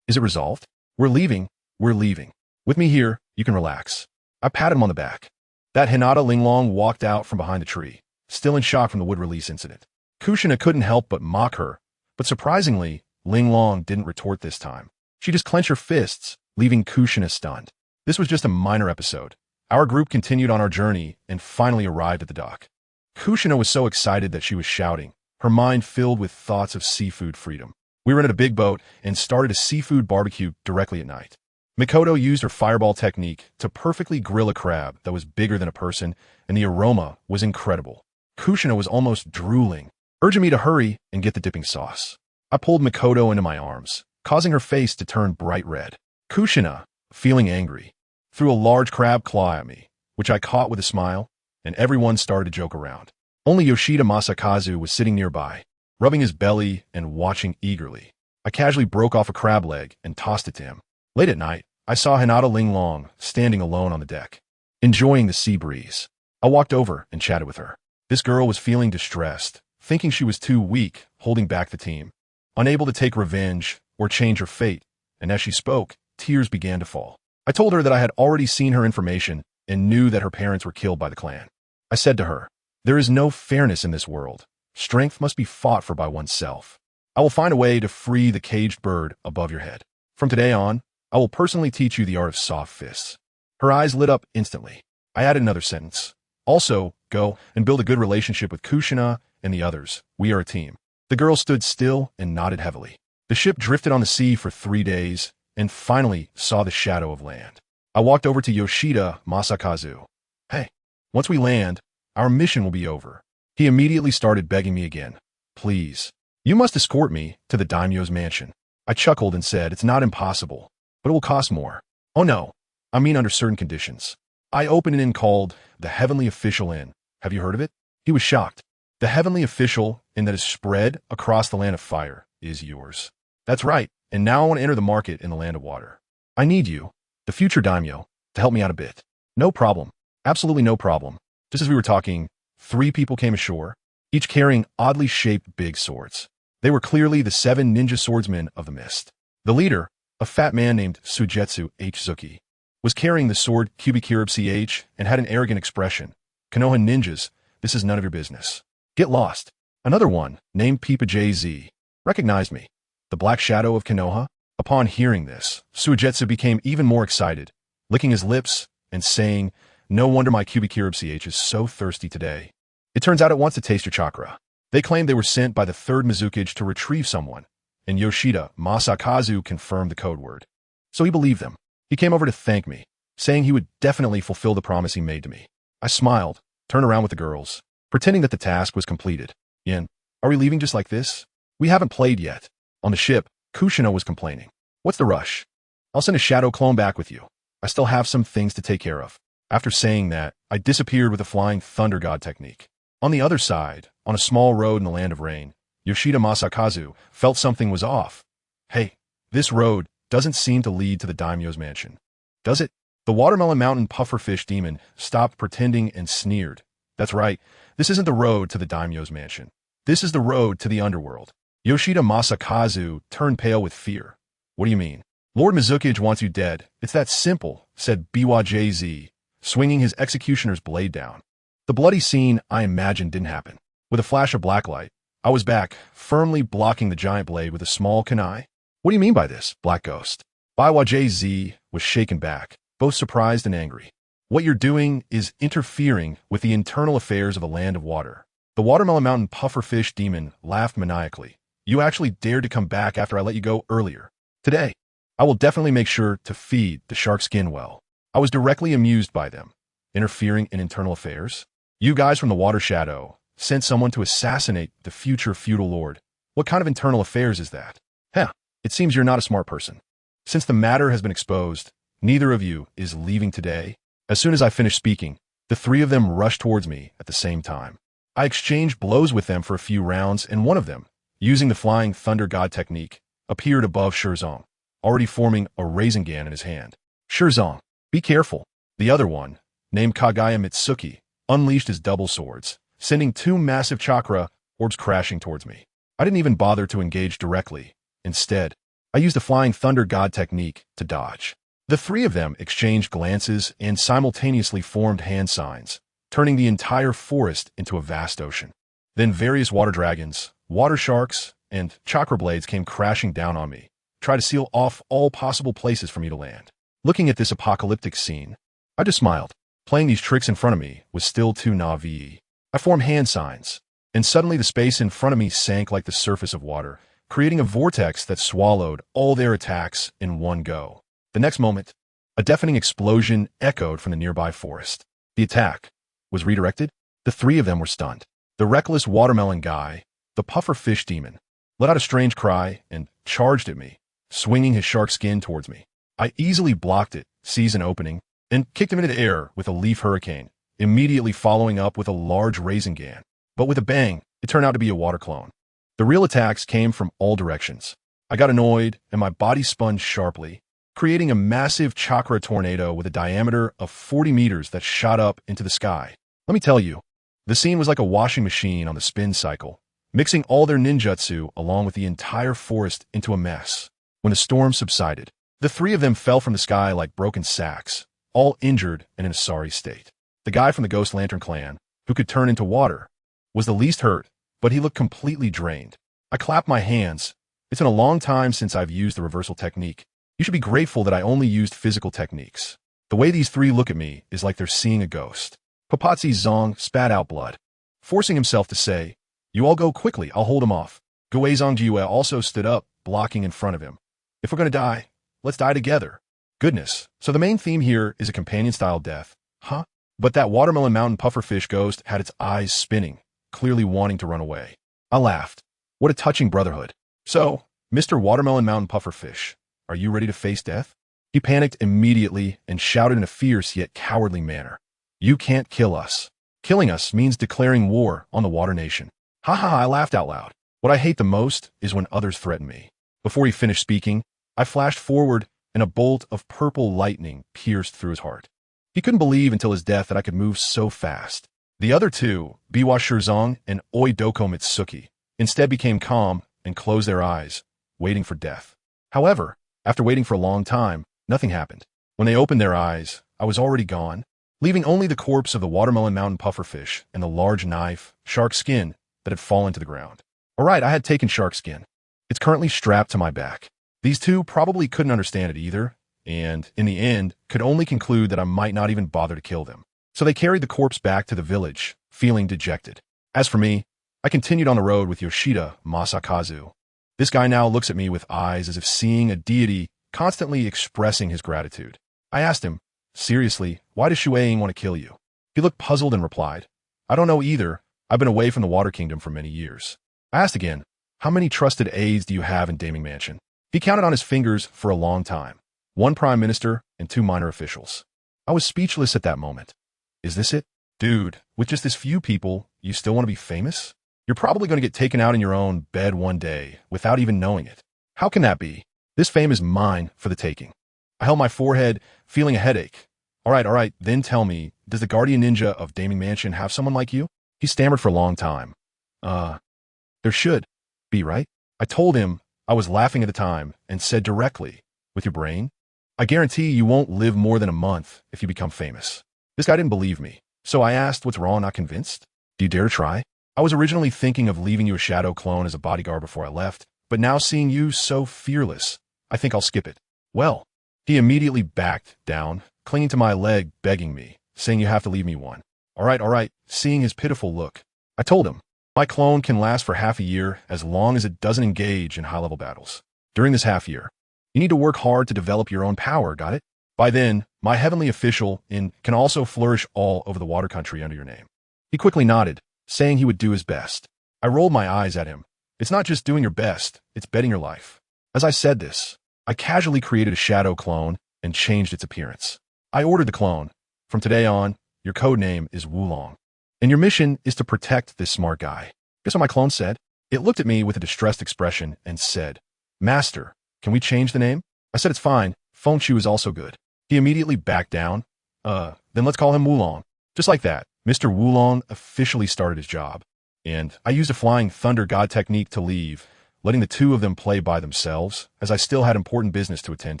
it resolved? We're leaving. With me here, you can relax. I patted him on the back. That Hinata Linglong walked out from behind the tree, still in shock from the wood release incident. Kushina couldn't help but mock her, but surprisingly, Linglong didn't retort this time. She just clenched her fists, leaving Kushina stunned. This was just a minor episode. Our group continued on our journey and finally arrived at the dock. Kushina was so excited that she was shouting, her mind filled with thoughts of seafood freedom. We rented a big boat and started a seafood barbecue directly at night. Makoto used her fireball technique to perfectly grill a crab that was bigger than a person, and the aroma was incredible. Kushina was almost drooling, urging me to hurry and get the dipping sauce. I pulled Makoto into my arms, causing her face to turn bright red. Kushina, feeling angry, threw a large crab claw at me, which I caught with a smile, and everyone started to joke around. Only Yoshida Masakazu was sitting nearby, rubbing his belly and watching eagerly. I casually broke off a crab leg and tossed it to him. Late at night, I saw Hinata Linglong standing alone on the deck, enjoying the sea breeze. I walked over and chatted with her. This girl was feeling distressed, thinking she was too weak, holding back the team, unable to take revenge or change her fate, and as she spoke, tears began to fall. I told her that I had already seen her information and knew that her parents were killed by the clan. I said to her, there is no fairness in this world. Strength must be fought for by oneself. I will find a way to free the caged bird above your head. From today on, I will personally teach you the art of soft fists. Her eyes lit up instantly. I added another sentence. Also, go and build a good relationship with Kushina and the others. We are a team. The girl stood still and nodded heavily. The ship drifted on the sea for 3 days and finally saw the shadow of land. I walked over to Yoshida Masakazu. Hey, Once we land, our mission will be over. He immediately started begging me again. Please, you must escort me to the daimyo's mansion. I chuckled and said, it's not impossible, but it will cost more. Oh no, I mean under certain conditions. I opened an inn called the Heavenly Official Inn. Have you heard of it? He was shocked. The Heavenly Official Inn that is spread across the land of fire is yours. That's right, and now I want to enter the market in the land of water. I need you, the future daimyo, to help me out a bit. No problem. Absolutely no problem. Just as we were talking, 3 people came ashore, each carrying oddly shaped big swords. They were clearly the 7 ninja swordsmen of the mist. The leader, a fat man named SunYan, was carrying the sword Fugakuwith and had an arrogant expression. Konoha ninjas, this is none of your business. Get lost. Another one, named Peepa JZ, recognized me. The black shadow of Konoha? Upon hearing this, SunYan became even more excited, licking his lips and saying, no wonder my Fugakuwith is so thirsty today. It turns out it wants to taste your chakra. They claimed they were sent by the 3rd Mizukage to retrieve someone, and Yoshida Masakazu confirmed the code word. So he believed them. He came over to thank me, saying he would definitely fulfill the promise he made to me. I smiled, turned around with the girls, pretending that the task was completed. Yin, are we leaving just like this? We haven't played yet. On the ship, Kushino was complaining. What's the rush? I'll send a shadow clone back with you. I still have some things to take care of. After saying that, I disappeared with a flying thunder god technique. On the other side, on a small road in the land of rain, Yoshida Masakazu felt something was off. Hey, this road doesn't seem to lead to the daimyo's mansion. Does it? The Watermelon Mountain pufferfish demon stopped pretending and sneered. That's right, this isn't the road to the daimyo's mansion. This is the road to the underworld. Yoshida Masakazu turned pale with fear. What do you mean? Lord Mizukage wants you dead. It's that simple, said BYJZ, swinging his executioner's blade down. The bloody scene I imagined didn't happen. With a flash of blacklight, I was back, firmly blocking the giant blade with a small kunai. What do you mean by this, Black Ghost? BYJZ was shaken back, both surprised and angry. What you're doing is interfering with the internal affairs of the land of water. The Watermelon Mountain pufferfish demon laughed maniacally. You actually dared to come back after I let you go earlier. Today, I will definitely make sure to feed the shark skin well. I was directly amused by them. Interfering in internal affairs? You guys from the Water Shadow sent someone to assassinate the future feudal lord. What kind of internal affairs is that? Heh, it seems you're not a smart person. Since the matter has been exposed, neither of you is leaving today. As soon as I finished speaking, the 3 of them rushed towards me at the same time. I exchanged blows with them for a few rounds, and one of them, using the flying thunder god technique, appeared above Shirzong, already forming a Rasengan in his hand. Shirzong, be careful. The other one, named Kagaya Mitsuki, unleashed his double swords, sending 2 massive chakra orbs crashing towards me. I didn't even bother to engage directly. Instead, I used a flying thunder god technique to dodge. The 3 of them exchanged glances and simultaneously formed hand signs, turning the entire forest into a vast ocean. Then various water dragons, water sharks, and chakra blades came crashing down on me, try to seal off all possible places for me to land. Looking at this apocalyptic scene, I just smiled. Playing these tricks in front of me was still too naive. I formed hand signs, and suddenly the space in front of me sank like the surface of water, creating a vortex that swallowed all their attacks in one go. The next moment, a deafening explosion echoed from the nearby forest. The attack was redirected. The 3 of them were stunned. The reckless watermelon guy, the puffer fish demon, let out a strange cry and charged at me, swinging his shark skin towards me. I easily blocked it, seized an opening, and kicked him into the air with a leaf hurricane, immediately following up with a large Rasengan. But with a bang, it turned out to be a water clone. The real attacks came from all directions. I got annoyed, and my body spun sharply, creating a massive chakra tornado with a diameter of 40 meters that shot up into the sky. Let me tell you, the scene was like a washing machine on the spin cycle, mixing all their ninjutsu along with the entire forest into a mess. When the storm subsided, the 3 of them fell from the sky like broken sacks, all injured and in a sorry state. The guy from the Ghost Lantern clan, who could turn into water, was the least hurt, but he looked completely drained. I clapped my hands. It's been a long time since I've used the reversal technique. You should be grateful that I only used physical techniques. The way these 3 look at me is like they're seeing a ghost. Papatzi Zong spat out blood, forcing himself to say, "You all go quickly, I'll hold him off." Guizong Jiue also stood up, blocking in front of him. "If we're gonna die, let's die together." Goodness, so the main theme here is a companion-style death, huh? But that watermelon mountain pufferfish ghost had its eyes spinning, clearly wanting to run away. I laughed. What a touching brotherhood. So, Mr. Watermelon Mountain Pufferfish, are you ready to face death? He panicked immediately and shouted in a fierce yet cowardly manner. You can't kill us. Killing us means declaring war on the Water Nation. Ha ha ha, I laughed out loud. What I hate the most is when others threaten me. Before he finished speaking, I flashed forward and a bolt of purple lightning pierced through his heart. He couldn't believe until his death that I could move so fast. The other two, Biwa Shirzong and Oi Doko Mitsuki, instead became calm and closed their eyes, waiting for death. However, after waiting for a long time, nothing happened. When they opened their eyes, I was already gone, leaving only the corpse of the Watermelon Mountain Pufferfish and the large knife, shark skin, that had fallen to the ground. Alright, I had taken shark skin. It's currently strapped to my back. These two probably couldn't understand it either, and, in the end, could only conclude that I might not even bother to kill them. So they carried the corpse back to the village, feeling dejected. As for me, I continued on the road with Yoshida Masakazu. This guy now looks at me with eyes as if seeing a deity constantly expressing his gratitude. I asked him, seriously, why does Shueing want to kill you? He looked puzzled and replied, I don't know either. I've been away from the Water Kingdom for many years. I asked again, how many trusted aides do you have in Daming Mansion? He counted on his fingers for a long time. 1 prime minister and 2 minor officials. I was speechless at that moment. Is this it? Dude, with just this few people, you still want to be famous? You're probably going to get taken out in your own bed one day without even knowing it. How can that be? This fame is mine for the taking. I held my forehead, feeling a headache. All right, then tell me, does the guardian ninja of Daming Mansion have someone like you? He stammered for a long time. There should be, right? I told him I was laughing at the time and said directly, with your brain? I guarantee you won't live more than a month if you become famous. This guy didn't believe me, so I asked, what's wrong, not convinced? Do you dare to try? I was originally thinking of leaving you a shadow clone as a bodyguard before I left, but now seeing you so fearless, I think I'll skip it. Well, he immediately backed down, clinging to my leg, begging me, saying you have to leave me one. All right, seeing his pitiful look. I told him, my clone can last for half a year as long as it doesn't engage in high-level battles. During this half year, you need to work hard to develop your own power, got it? By then, my heavenly official can also flourish all over the water country under your name. He quickly nodded, saying he would do his best. I rolled my eyes at him. It's not just doing your best, it's betting your life. As I said this, I casually created a shadow clone and changed its appearance. I ordered the clone. From today on, your code name is Wulong. And your mission is to protect this smart guy. Guess what my clone said? It looked at me with a distressed expression and said, Master, can we change the name? I said it's fine. Fengchu is also good. He immediately backed down. Then let's call him Wulong. Just like that, Mr. Wulong officially started his job. And I used a flying thunder god technique to leave, letting the two of them play by themselves, as I still had important business to attend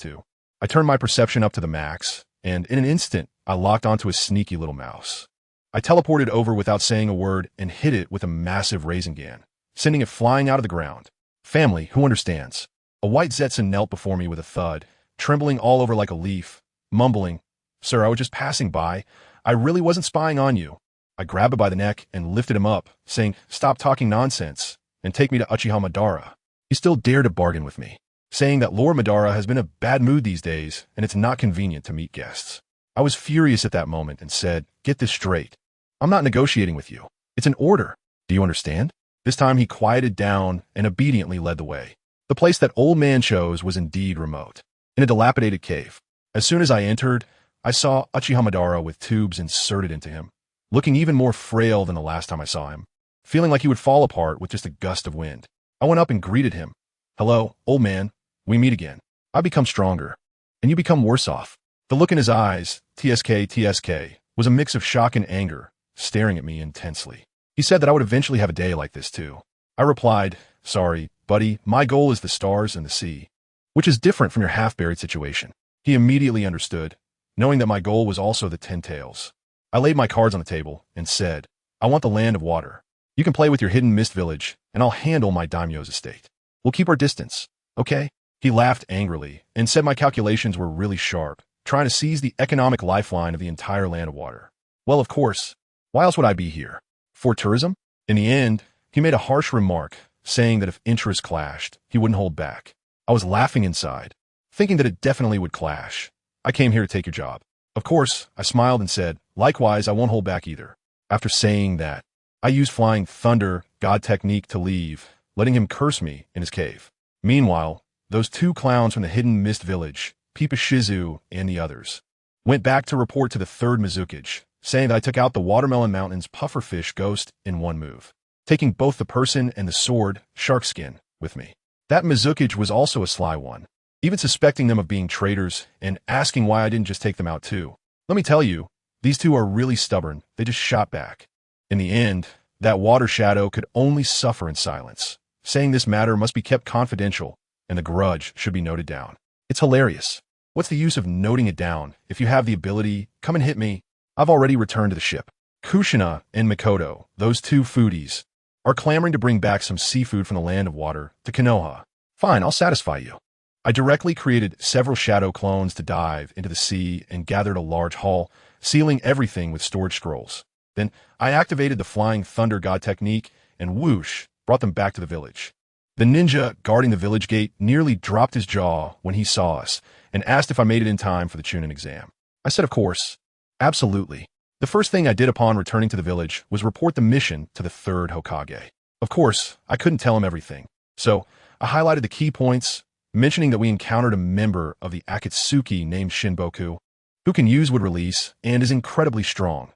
to. I turned my perception up to the max, and in an instant, I locked onto a sneaky little mouse. I teleported over without saying a word and hit it with a massive Rasengan, sending it flying out of the ground. Family, who understands? A white Zetsun knelt before me with a thud, trembling all over like a leaf, mumbling, Sir, I was just passing by. I really wasn't spying on you. I grabbed him by the neck and lifted him up, saying, Stop talking nonsense, and take me to Uchiha Madara. He still dared to bargain with me, saying that Lord Madara has been in a bad mood these days, and it's not convenient to meet guests. I was furious at that moment and said, Get this straight. I'm not negotiating with you. It's an order. Do you understand? This time he quieted down and obediently led the way. The place that old man chose was indeed remote, in a dilapidated cave. As soon as I entered, I saw Uchiha Madara with tubes inserted into him, looking even more frail than the last time I saw him, feeling like he would fall apart with just a gust of wind. I went up and greeted him. Hello, old man. We meet again. I become stronger, and you become worse off. The look in his eyes, TSK, was a mix of shock and anger, staring at me intensely. He said that I would eventually have a day like this too. I replied, Sorry, buddy, my goal is the stars and the sea, which is different from your half-buried situation. He immediately understood, knowing that my goal was also the 10 tails. I laid my cards on the table and said, I want the land of water. You can play with your hidden mist village, and I'll handle my daimyo's estate. We'll keep our distance, okay? He laughed angrily and said my calculations were really sharp, trying to seize the economic lifeline of the entire land of water. Well, of course. Why else would I be here? For tourism? In the end, he made a harsh remark, saying that if interests clashed, he wouldn't hold back. I was laughing inside, thinking that it definitely would clash. I came here to take your job. Of course, I smiled and said, Likewise, I won't hold back either. After saying that, I used Flying Thunder God technique to leave, letting him curse me in his cave. Meanwhile, those two clowns from the Hidden Mist Village, Peepa Shizu and the others, went back to report to the third Mizukage, saying that I took out the Watermelon Mountain's pufferfish ghost in one move, taking both the person and the sword, Sharkskin, with me. That Mizukage was also a sly one, even suspecting them of being traitors and asking why I didn't just take them out too. Let me tell you, these two are really stubborn. They just shot back. In the end, that water shadow could only suffer in silence, saying this matter must be kept confidential and the grudge should be noted down. It's hilarious. What's the use of noting it down? If you have the ability, come and hit me. I've already returned to the ship. Kushina and Mikoto, those two foodies, are clamoring to bring back some seafood from the land of water to Konoha. Fine, I'll satisfy you. I directly created several shadow clones to dive into the sea and gathered a large haul, sealing everything with storage scrolls. Then I activated the Flying Thunder God technique and whoosh, brought them back to the village. The ninja guarding the village gate nearly dropped his jaw when he saw us and asked if I made it in time for the Chunin exam. I said, of course. Absolutely. The first thing I did upon returning to the village was report the mission to the third Hokage. Of course, I couldn't tell him everything, so I highlighted the key points, mentioning that we encountered a member of the Akatsuki named Shinboku, who can use wood release and is incredibly strong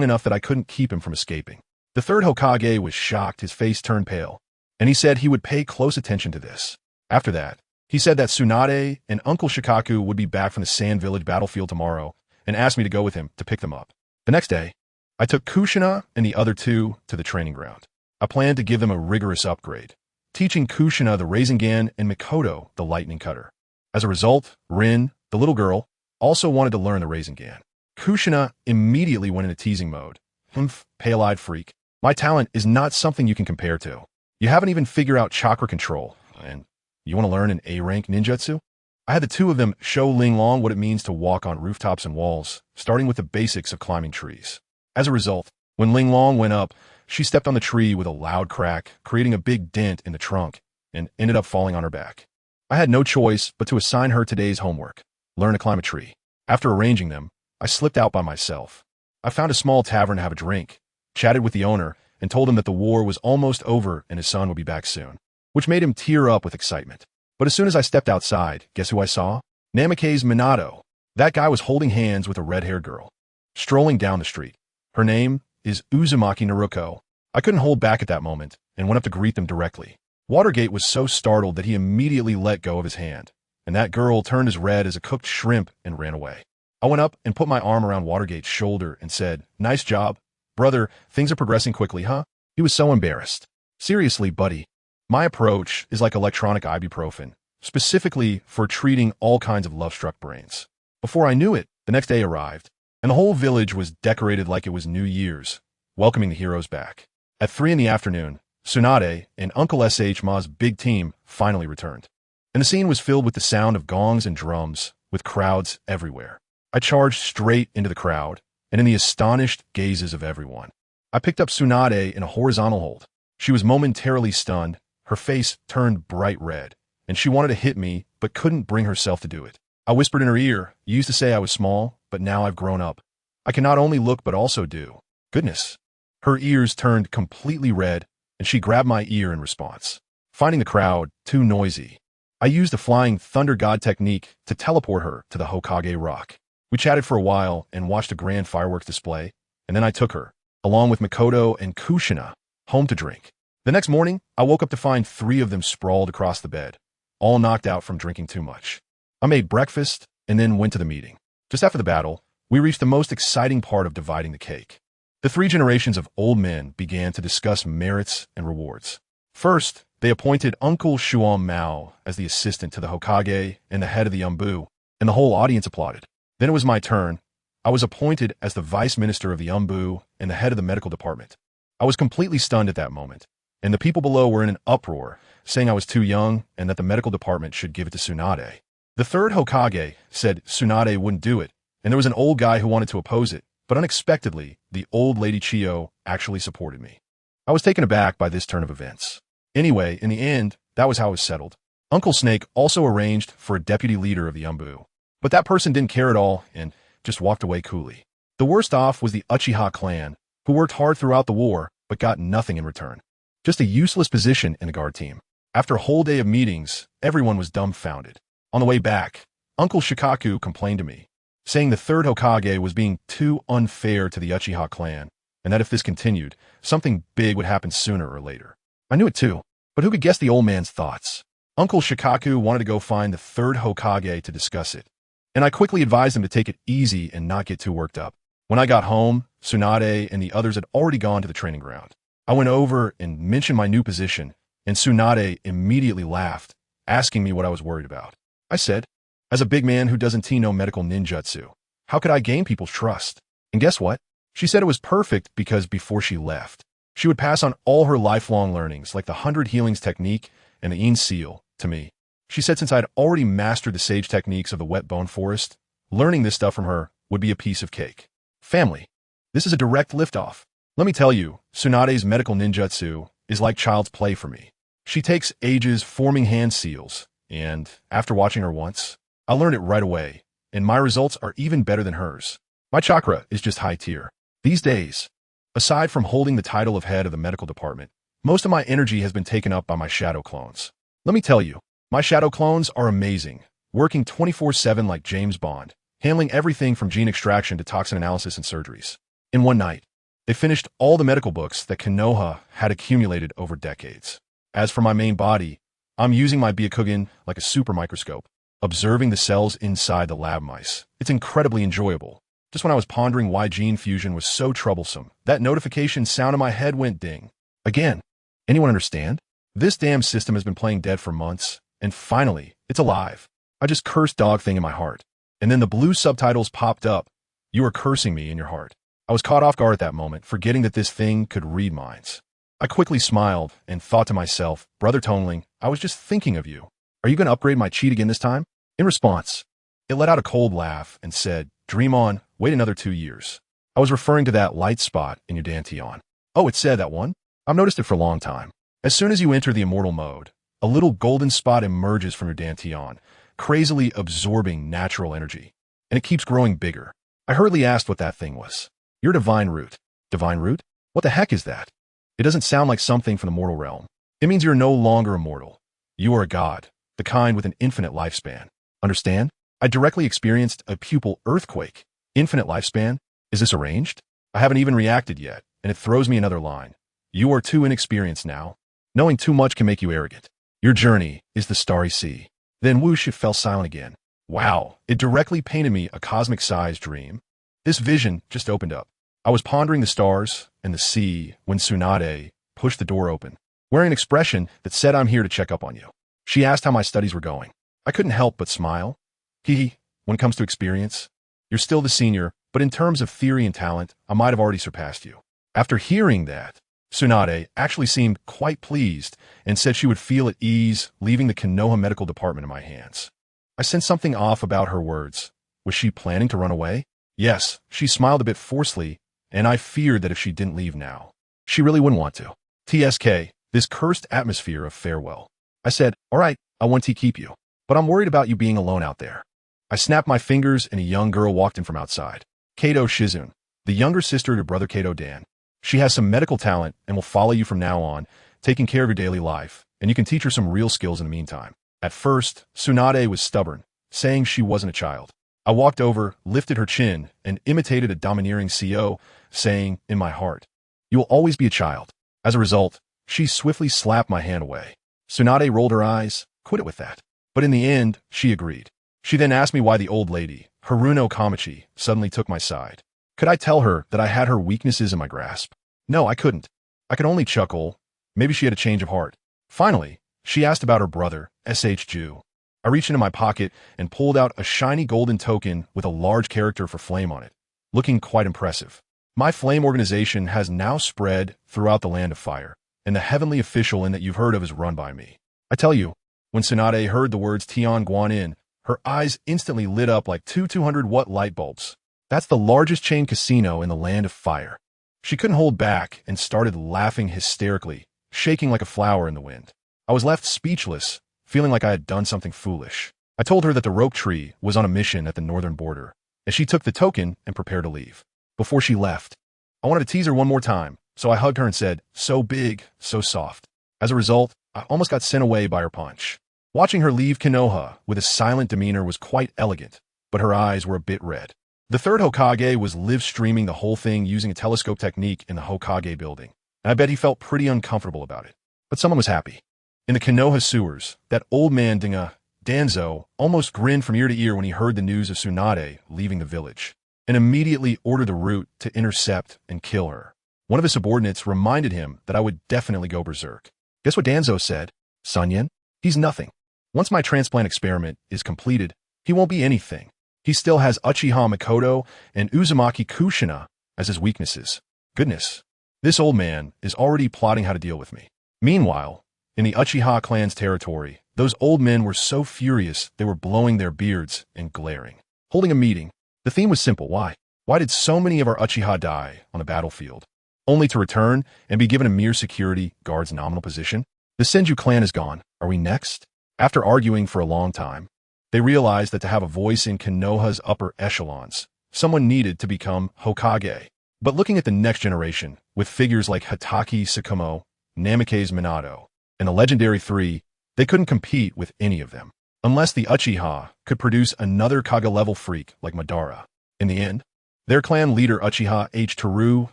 enough that I couldn't keep him from escaping. The third Hokage was shocked, his face turned pale, and he said he would pay close attention to this. After that, he said that Tsunade and Uncle Shikaku would be back from the Sand Village battlefield tomorrow and asked me to go with him to pick them up. The next day, I took Kushina and the other two to the training ground. I planned to give them a rigorous upgrade, teaching Kushina the Rasengan and Mikoto the Lightning Cutter. As a result, Rin, the little girl, also wanted to learn the Rasengan. Kushina immediately went into teasing mode. Humph, pale-eyed freak. My talent is not something you can compare to. You haven't even figured out chakra control, and you want to learn an A-rank ninjutsu? I had the two of them show Linglong what it means to walk on rooftops and walls, starting with the basics of climbing trees. As a result, when Linglong went up, she stepped on the tree with a loud crack, creating a big dent in the trunk, and ended up falling on her back. I had no choice but to assign her today's homework, learn to climb a tree. After arranging them, I slipped out by myself. I found a small tavern to have a drink, chatted with the owner, and told him that the war was almost over and his son would be back soon, which made him tear up with excitement. But as soon as I stepped outside, guess who I saw? Namikaze Minato. That guy was holding hands with a red-haired girl, strolling down the street. Her name is Uzumaki Naruto. I couldn't hold back at that moment and went up to greet them directly. Watergate was so startled that he immediately let go of his hand, and that girl turned as red as a cooked shrimp and ran away. I went up and put my arm around Watergate's shoulder and said, "Nice job. Brother, things are progressing quickly, huh?" He was so embarrassed. "Seriously, buddy. My approach is like electronic ibuprofen, specifically for treating all kinds of love-struck brains." Before I knew it, the next day arrived, and the whole village was decorated like it was New Year's, welcoming the heroes back. At 3 in the afternoon, Tsunade and Uncle S.H. Ma's big team finally returned, and the scene was filled with the sound of gongs and drums, with crowds everywhere. I charged straight into the crowd, and in the astonished gazes of everyone, I picked up Tsunade in a horizontal hold. She was momentarily stunned, her face turned bright red, and she wanted to hit me, but couldn't bring herself to do it. I whispered in her ear, "You used to say I was small, but now I've grown up. I can not only look but also do." Goodness. Her ears turned completely red, and she grabbed my ear in response. Finding the crowd too noisy, I used the Flying Thunder God technique to teleport her to the Hokage Rock. We chatted for a while and watched a grand fireworks display, and then I took her, along with Mikoto and Kushina, home to drink. The next morning, I woke up to find 3 of them sprawled across the bed, all knocked out from drinking too much. I made breakfast and then went to the meeting. Just after the battle, we reached the most exciting part of dividing the cake. The 3 generations of old men began to discuss merits and rewards. First, they appointed Uncle Shuon Mao as the assistant to the Hokage and the head of the Umbu, and the whole audience applauded. Then it was my turn. I was appointed as the vice minister of the Umbu and the head of the medical department. I was completely stunned at that moment, and the people below were in an uproar, saying I was too young and that the medical department should give it to Tsunade. The third Hokage said Tsunade wouldn't do it, and there was an old guy who wanted to oppose it, but unexpectedly, the old lady Chiyo actually supported me. I was taken aback by this turn of events. Anyway, in the end, that was how it was settled. Uncle Snake also arranged for a deputy leader of the Umbu, but that person didn't care at all and just walked away coolly. The worst off was the Uchiha clan, who worked hard throughout the war but got nothing in return. Just a useless position in the guard team. After a whole day of meetings, everyone was dumbfounded. On the way back, Uncle Shikaku complained to me, saying the third Hokage was being too unfair to the Uchiha clan, and that if this continued, something big would happen sooner or later. I knew it too, but who could guess the old man's thoughts? Uncle Shikaku wanted to go find the third Hokage to discuss it, and I quickly advised him to take it easy and not get too worked up. When I got home, Tsunade and the others had already gone to the training ground. I went over and mentioned my new position, and Tsunade immediately laughed, asking me what I was worried about. I said, as a big man who doesn't know medical ninjutsu, how could I gain people's trust? And guess what? She said it was perfect because before she left, she would pass on all her lifelong learnings like the 100 healings technique and the Yin seal to me. She said since I'd already mastered the sage techniques of the wet bone forest, learning this stuff from her would be a piece of cake. Family. This is a direct liftoff. Let me tell you, Tsunade's medical ninjutsu is like child's play for me. She takes ages forming hand seals, and after watching her once, I learned it right away, and my results are even better than hers. My chakra is just high tier. These days, aside from holding the title of head of the medical department, most of my energy has been taken up by my shadow clones. Let me tell you, my shadow clones are amazing, working 24/7 like James Bond, handling everything from gene extraction to toxin analysis and surgeries. In one night, they finished all the medical books that Konoha had accumulated over decades. As for my main body, I'm using my Byakugan like a super microscope, observing the cells inside the lab mice. It's incredibly enjoyable. Just when I was pondering why gene fusion was so troublesome, that notification sound in my head went ding. Again, anyone understand? This damn system has been playing dead for months, and finally, it's alive. I just cursed dog thing in my heart. And then the blue subtitles popped up. You are cursing me in your heart. I was caught off guard at that moment, forgetting that this thing could read minds. I quickly smiled and thought to myself, Brother Toneling, I was just thinking of you. Are you going to upgrade my cheat again this time? In response, it let out a cold laugh and said, dream on, wait another 2 years. I was referring to that light spot in your dantian. Oh, it said that one? I've noticed it for a long time. As soon as you enter the immortal mode, a little golden spot emerges from your dantian, crazily absorbing natural energy, and it keeps growing bigger. I hurriedly asked what that thing was. Your divine root. Divine root? What the heck is that? It doesn't sound like something from the mortal realm. It means you're no longer immortal. You are a god, the kind with an infinite lifespan. Understand? I directly experienced a pupil earthquake. Infinite lifespan? Is this arranged? I haven't even reacted yet, and it throws me another line. You are too inexperienced now. Knowing too much can make you arrogant. Your journey is the starry sea. Then whoosh, it fell silent again. Wow, it directly painted me a cosmic-sized dream. This vision just opened up. I was pondering the stars and the sea when Tsunade pushed the door open, wearing an expression that said I'm here to check up on you. She asked how my studies were going. I couldn't help but smile. Hee, when it comes to experience, you're still the senior, but in terms of theory and talent, I might have already surpassed you. After hearing that, Tsunade actually seemed quite pleased and said she would feel at ease leaving the Konoha medical department in my hands. I sensed something off about her words. Was she planning to run away? Yes, she smiled a bit forcefully, and I feared that if she didn't leave now, she really wouldn't want to. TSK, this cursed atmosphere of farewell. I said, all right, I want to keep you, but I'm worried about you being alone out there. I snapped my fingers and a young girl walked in from outside. Kato Shizune, the younger sister to brother Kato Dan. She has some medical talent and will follow you from now on, taking care of your daily life, and you can teach her some real skills in the meantime. At first, Tsunade was stubborn, saying she wasn't a child. I walked over, lifted her chin, and imitated a domineering CO, saying, in my heart, you will always be a child. As a result, she swiftly slapped my hand away. Tsunade rolled her eyes, quit it with that. But in the end, she agreed. She then asked me why the old lady, Haruno Kamachi, suddenly took my side. Could I tell her that I had her weaknesses in my grasp? No, I couldn't. I could only chuckle. Maybe she had a change of heart. Finally, she asked about her brother, SH Jew. I reached into my pocket and pulled out a shiny golden token with a large character for flame on it, looking quite impressive. My flame organization has now spread throughout the land of fire, and the heavenly official inn that you've heard of is run by me. I tell you, when Tsunade heard the words Tian Guanin, her eyes instantly lit up like two 200-watt light bulbs. That's the largest chain casino in the land of fire. She couldn't hold back and started laughing hysterically, shaking like a flower in the wind. I was left speechless, feeling like I had done something foolish. I told her that the rope tree was on a mission at the northern border, and she took the token and prepared to leave. before she left. I wanted to tease her one more time, so I hugged her and said, "So big, so soft." As a result, I almost got sent away by her punch. Watching her leave Konoha with a silent demeanor was quite elegant, but her eyes were a bit red. The third Hokage was live-streaming the whole thing using a telescope technique in the Hokage building, and I bet he felt pretty uncomfortable about it. But someone was happy. In the Konoha sewers, that old man Danzo almost grinned from ear to ear when he heard the news of Tsunade leaving the village, and immediately ordered the root to intercept and kill her. One of his subordinates reminded him that I would definitely go berserk. Guess what Danzo said? "SunYan? He's nothing. Once my transplant experiment is completed, he won't be anything. He still has Uchiha Mikoto and Uzumaki Kushina as his weaknesses." Goodness, this old man is already plotting how to deal with me. Meanwhile, in the Uchiha clan's territory, those old men were so furious they were blowing their beards and glaring. Holding a meeting, the theme was simple. Why? Why did so many of our Uchiha die on the battlefield, only to return and be given a mere security guard's nominal position? The Senju clan is gone. Are we next? After arguing for a long time, they realized that to have a voice in Konoha's upper echelons, someone needed to become Hokage. But looking at the next generation, with figures like Hatake Tsukumo, Namikaze Minato, and the legendary three, they couldn't compete with any of them, unless the Uchiha could produce another Kage-level freak like Madara. In the end, their clan leader Uchiha H. Teru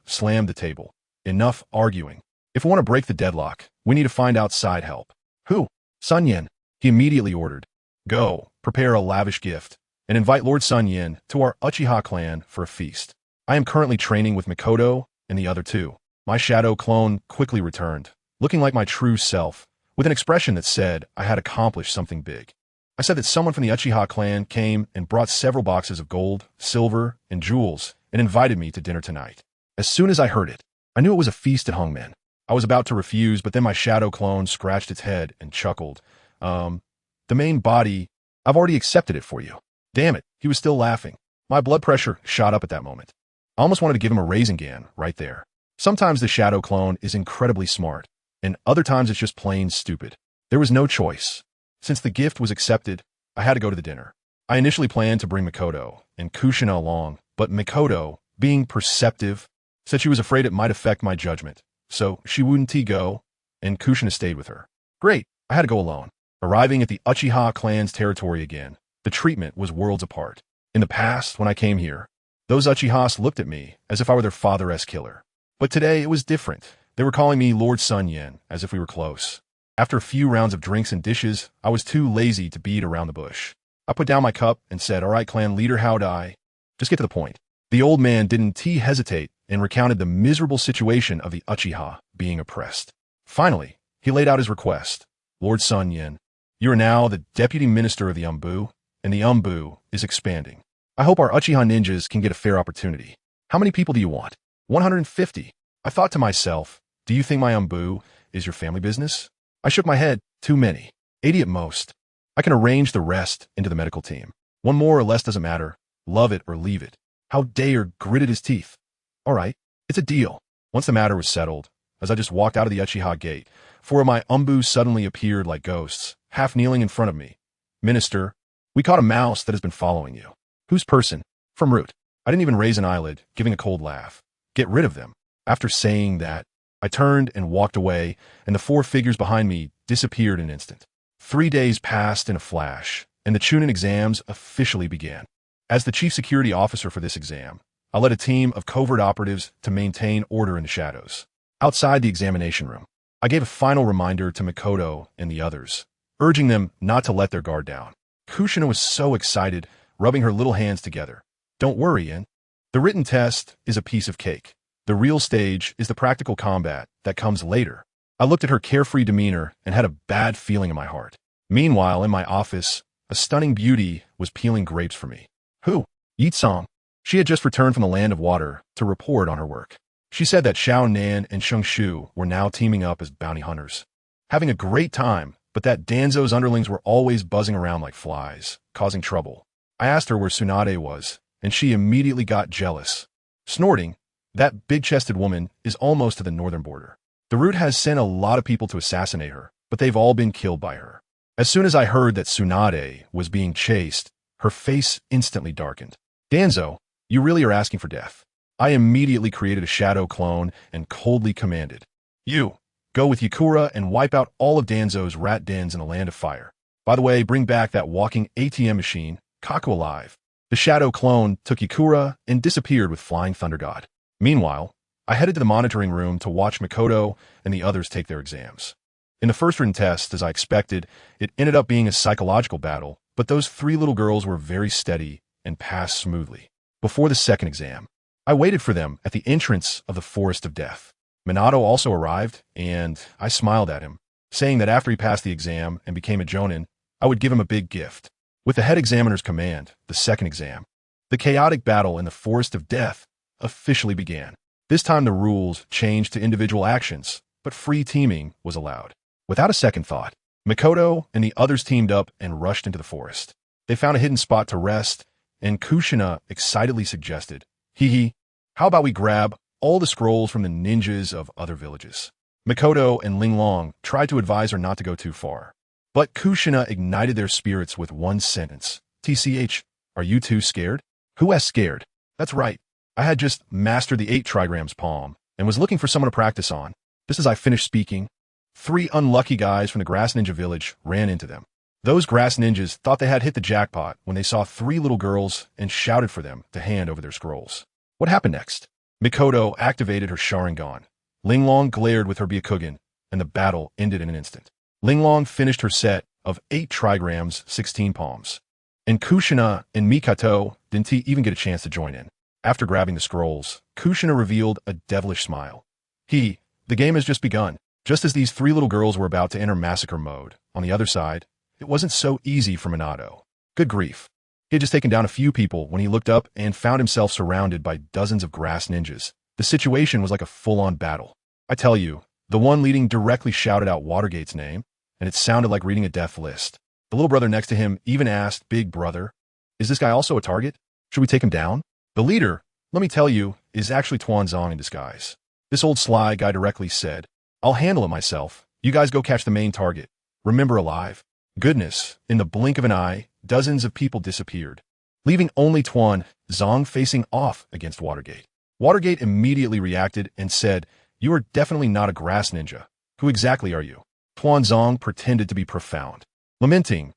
slammed the table. Enough arguing. If we want to break the deadlock, we need to find outside help. Who? SunYan. He immediately ordered, "Go, prepare a lavish gift, and invite Lord SunYan to our Uchiha clan for a feast. I am currently training with Mikoto and the other two." My shadow clone quickly returned, looking like my true self, with an expression that said I had accomplished something big. I said that someone from the Uchiha clan came and brought several boxes of gold, silver, and jewels, and invited me to dinner tonight. As soon as I heard it, I knew it was a feast at Hongmen. I was about to refuse, but then my shadow clone scratched its head and chuckled. The main body, I've already accepted it for you." Damn it, he was still laughing. My blood pressure shot up at that moment. I almost wanted to give him a Rasengan right there. Sometimes the shadow clone is incredibly smart, and other times it's just plain stupid. There was no choice. Since the gift was accepted, I had to go to the dinner. I initially planned to bring Mikoto and Kushina along, but Mikoto, being perceptive, said she was afraid it might affect my judgment, so she wouldn't go, and Kushina stayed with her. Great, I had to go alone. Arriving at the Uchiha clan's territory again, the treatment was worlds apart. In the past, when I came here, those Uchihas looked at me as if I were their father-esque killer. But today it was different. They were calling me Lord SunYan, as if we were close. After a few rounds of drinks and dishes, I was too lazy to beat around the bush. I put down my cup and said, "All right, clan leader, how'd I?" Just get to the point. The old man didn't hesitate and recounted the miserable situation of the Uchiha being oppressed. Finally, he laid out his request. "Lord SunYan, you are now the deputy minister of the Umbu, and the Umbu is expanding. I hope our Uchiha ninjas can get a fair opportunity. How many people do you want?" 150. I thought to myself, do you think my Umbu is your family business? I shook my head. Too many. 80 at most. I can arrange the rest into the medical team. One more or less doesn't matter. Love it or leave it. How Dayer gritted his teeth. All right, it's a deal. Once the matter was settled, as I just walked out of the Uchiha gate, four of my Umbu suddenly appeared like ghosts, half kneeling in front of me. "Minister, we caught a mouse that has been following you." "Whose person?" "From Root." I didn't even raise an eyelid, giving a cold laugh. "Get rid of them." After saying that, I turned and walked away, and the four figures behind me disappeared in an instant. 3 days passed in a flash, and the Chunin exams officially began. As the chief security officer for this exam, I led a team of covert operatives to maintain order in the shadows. Outside the examination room, I gave a final reminder to Mikoto and the others, urging them not to let their guard down. Kushina was so excited, rubbing her little hands together. "Don't worry, In. The written test is a piece of cake. The real stage is the practical combat that comes later." I looked at her carefree demeanor and had a bad feeling in my heart. Meanwhile, in my office, a stunning beauty was peeling grapes for me. Who? Yitsong. She had just returned from the land of water to report on her work. She said that Xiao Nan and Sheng Shu were now teaming up as bounty hunters, having a great time, but that Danzo's underlings were always buzzing around like flies, causing trouble. I asked her where Tsunade was, and she immediately got jealous. Snorting, that big-chested woman is almost to the northern border. The Root has sent a lot of people to assassinate her, but they've all been killed by her. As soon as I heard that Tsunade was being chased, her face instantly darkened. "Danzo, you really are asking for death." I immediately created a shadow clone and coldly commanded, "You, go with Yakura and wipe out all of Danzo's rat dens in a land of fire. By the way, bring back that walking ATM machine, Kaku alive." The shadow clone took Yakura and disappeared with Flying Thunder God. Meanwhile, I headed to the monitoring room to watch Makoto and the others take their exams. In the first written test, as I expected, it ended up being a psychological battle, but those three little girls were very steady and passed smoothly. Before the second exam, I waited for them at the entrance of the Forest of Death. Minato also arrived, and I smiled at him, saying that after he passed the exam and became a Jonin, I would give him a big gift. With the head examiner's command, the second exam, the chaotic battle in the Forest of Death officially began. This time the rules changed to individual actions, but free teaming was allowed. Without a second thought, Makoto and the others teamed up and rushed into the forest. They found a hidden spot to rest, and Kushina excitedly suggested, "He, how about we grab all the scrolls from the ninjas of other villages?" Makoto and Linglong tried to advise her not to go too far, but Kushina ignited their spirits with one sentence. "TCH, are you two scared?" "Who has scared?" "That's right. I had just mastered the 8 trigrams palm and was looking for someone to practice on. Just as I finished speaking, 3 unlucky guys from the Grass Ninja village ran into them. Those Grass Ninjas thought they had hit the jackpot when they saw 3 little girls and shouted for them to hand over their scrolls." What happened next? Mikoto activated her Sharingan. Linglong glared with her Byakugan, and the battle ended in an instant. Linglong finished her set of 8 trigrams, 16 palms. And Kushina and Mikoto didn't even get a chance to join in. After grabbing the scrolls, Kushina revealed a devilish smile. The game has just begun. Just as these 3 little girls were about to enter massacre mode, on the other side, it wasn't so easy for Minato. Good grief. He had just taken down a few people when he looked up and found himself surrounded by dozens of grass ninjas. The situation was like a full-on battle. I tell you, the one leading directly shouted out Watergate's name, and it sounded like reading a death list. The little brother next to him even asked, "Big brother, is this guy also a target? Should we take him down?" The leader, let me tell you, is actually Tuanzong in disguise. This old sly guy directly said, "I'll handle it myself. You guys go catch the main target. Remember alive." Goodness, in the blink of an eye, dozens of people disappeared, leaving only Tuanzong facing off against Watergate. Watergate immediately reacted and said, "You are definitely not a grass ninja. Who exactly are you?" Tuanzong pretended to be profound, lamenting,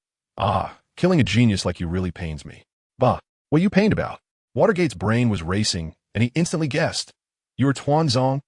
"Killing a genius like you really pains me." "Bah, what are you pained about?" Watergate's brain was racing, and he instantly guessed, "You are Tuanzong?"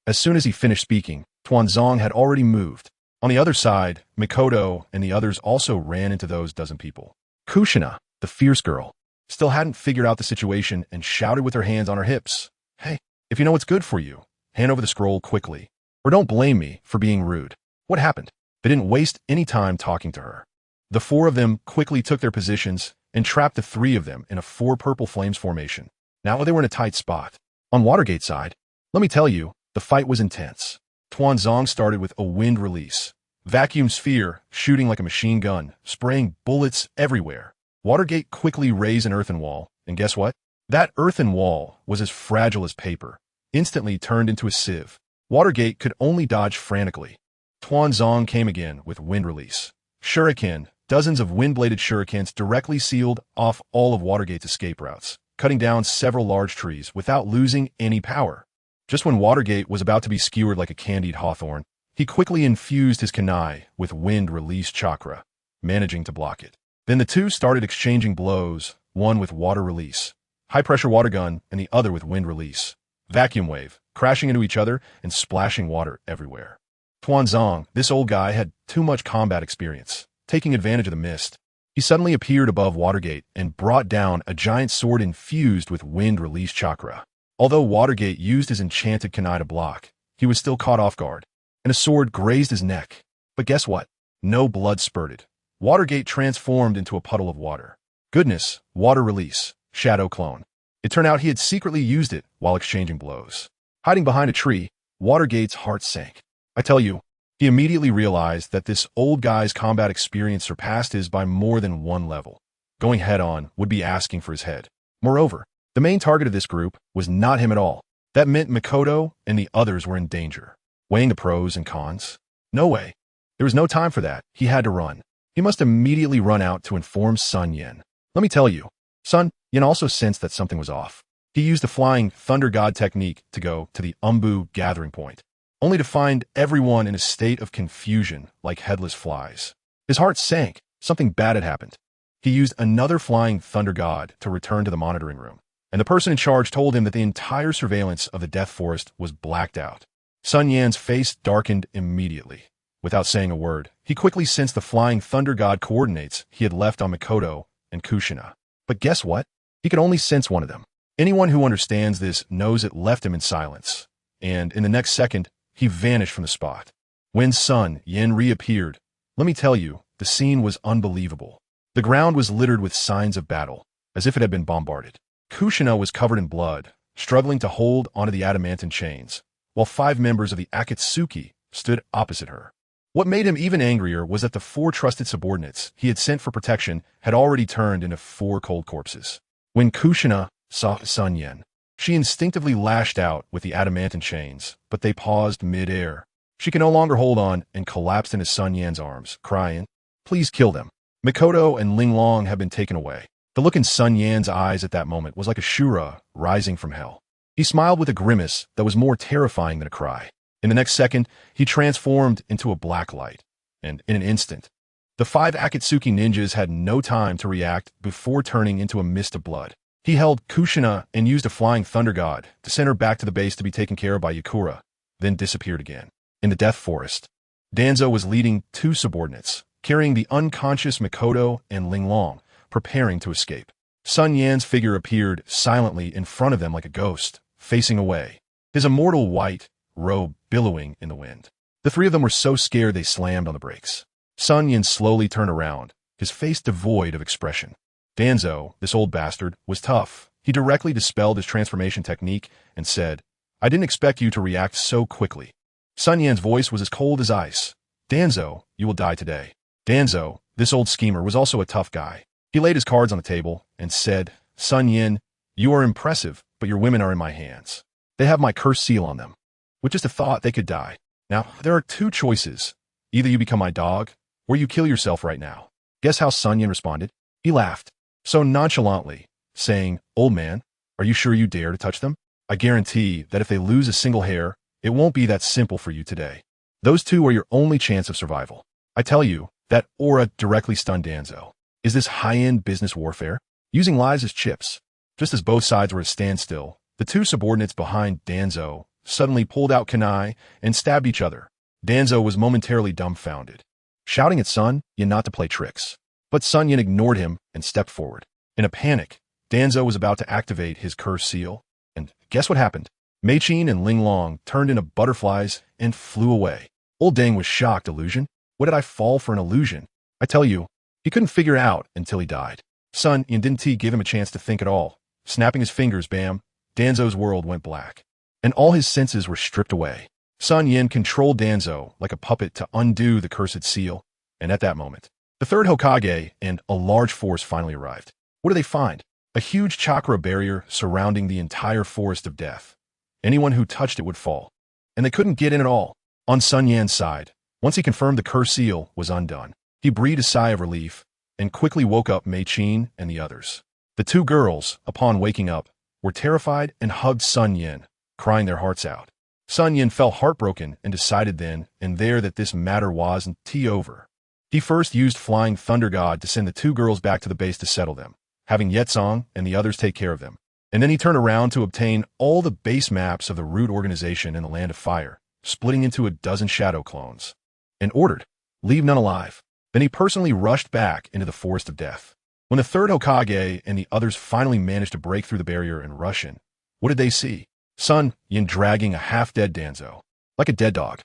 As soon as he finished speaking, Tuanzong had already moved. On the other side, Mikoto and the others also ran into those dozen people. Kushina, the fierce girl, still hadn't figured out the situation and shouted with her hands on her hips, "Hey, if you know what's good for you, hand over the scroll quickly, or don't blame me for being rude." What happened? They didn't waste any time talking to her. The 4 of them quickly took their positions and trapped the 3 of them in a 4 purple flames formation. Now they were in a tight spot. On Watergate's side, let me tell you, the fight was intense. Tuanzong started with a wind release, vacuum sphere shooting like a machine gun, spraying bullets everywhere. Watergate quickly raised an earthen wall, and guess what? That earthen wall was as fragile as paper, instantly turned into a sieve. Watergate could only dodge frantically. Tuanzong came again with wind release. Shuriken, dozens of wind-bladed shurikens directly sealed off all of Watergate's escape routes, cutting down several large trees without losing any power. Just when Watergate was about to be skewered like a candied hawthorn, he quickly infused his kunai with wind release chakra, managing to block it. Then the 2 started exchanging blows, one with water release, high-pressure water gun, and the other with wind release, vacuum wave, crashing into each other and splashing water everywhere. Tuanzong, this old guy, had too much combat experience. Taking advantage of the mist, he suddenly appeared above Watergate and brought down a giant sword infused with wind release chakra. Although Watergate used his enchanted kunai to block, he was still caught off guard, and a sword grazed his neck. But guess what? No blood spurted. Watergate transformed into a puddle of water. Goodness, water release, shadow clone. It turned out he had secretly used it while exchanging blows. Hiding behind a tree, Watergate's heart sank. I tell you, he immediately realized that this old guy's combat experience surpassed his by more than 1 level. Going head-on would be asking for his head. Moreover, the main target of this group was not him at all. That meant Mikoto and the others were in danger. Weighing the pros and cons? No way. There was no time for that. He had to run. He must immediately run out to inform SunYan. Let me tell you, SunYan also sensed that something was off. He used the flying thunder god technique to go to the Umbu gathering point, only to find everyone in a state of confusion like headless flies. His heart sank. Something bad had happened. He used another flying thunder god to return to the monitoring room, and the person in charge told him that the entire surveillance of the Death Forest was blacked out. SunYan's face darkened immediately. Without saying a word, he quickly sensed the flying thunder god coordinates he had left on Mikoto and Kushina. But guess what? He could only sense one of them. Anyone who understands this knows it left him in silence, and in the next second, he vanished from the spot. When SunYan reappeared, let me tell you, the scene was unbelievable. The ground was littered with signs of battle, as if it had been bombarded. Kushina was covered in blood, struggling to hold onto the adamantine chains, while 5 members of the Akatsuki stood opposite her. What made him even angrier was that the 4 trusted subordinates he had sent for protection had already turned into 4 cold corpses. When Kushina saw SunYan, she instinctively lashed out with the adamantine chains, but they paused mid-air. She could no longer hold on and collapsed into SunYan's arms, crying, "Please kill them." Mikoto and Linglong had been taken away. The look in SunYan's eyes at that moment was like a Shura rising from hell. He smiled with a grimace that was more terrifying than a cry. In the next second, he transformed into a black light, and in an instant, the 5 Akatsuki ninjas had no time to react before turning into a mist of blood. He held Kushina and used a flying thunder god to send her back to the base to be taken care of by Yakura, then disappeared again. In the Death Forest, Danzo was leading 2 subordinates, carrying the unconscious Mikoto and Linglong, preparing to escape. SunYan's figure appeared silently in front of them like a ghost, facing away, his immortal white robe billowing in the wind. The 3 of them were so scared they slammed on the brakes. SunYan slowly turned around, his face devoid of expression. Danzo, this old bastard, was tough. He directly dispelled his transformation technique and said, "I didn't expect you to react so quickly." SunYan's voice was as cold as ice. "Danzo, you will die today." Danzo, this old schemer, was also a tough guy. He laid his cards on the table and said, "SunYan, you are impressive, but your women are in my hands. They have my curse seal on them. With just a thought, they could die. Now, there are 2 choices. Either you become my dog, or you kill yourself right now." Guess how SunYan responded? He laughed, so nonchalantly, saying, "Old man, are you sure you dare to touch them? I guarantee that if they lose a single hair, it won't be that simple for you today. Those 2 are your only chance of survival." I tell you, that aura directly stunned Danzo. Is this high-end business warfare? Using lives as chips? Just as both sides were at a standstill, the 2 subordinates behind Danzo suddenly pulled out kunai and stabbed each other. Danzo was momentarily dumbfounded, shouting at SunYan not to play tricks. But SunYan ignored him and stepped forward. In a panic, Danzo was about to activate his curse seal, and guess what happened? Meichin and Linglong turned into butterflies and flew away. Old Deng was shocked. Illusion? What did I fall for an illusion? I tell you, he couldn't figure it out until he died. SunYan didn't give him a chance to think at all. Snapping his fingers, bam, Danzo's world went black, and all his senses were stripped away. SunYan controlled Danzo like a puppet to undo the cursed seal, and at that moment, the 3rd Hokage and a large force finally arrived. What do they find? A huge chakra barrier surrounding the entire forest of death. Anyone who touched it would fall, and they couldn't get in at all. On SunYan's side, once he confirmed the curse seal was undone, he breathed a sigh of relief and quickly woke up Meichin and the others. The 2 girls, upon waking up, were terrified and hugged SunYan, crying their hearts out. SunYan felt heartbroken and decided then and there that this matter wasn't over. He first used Flying Thunder God to send the 2 girls back to the base to settle them, having Yetsong and the others take care of them. And then he turned around to obtain all the base maps of the root organization in the Land of Fire, splitting into a dozen shadow clones, and ordered, "Leave none alive." Then he personally rushed back into the Forest of Death. When the 3rd Hokage and the others finally managed to break through the barrier and rush in, what did they see? SunYan dragging a half-dead Danzo, like a dead dog.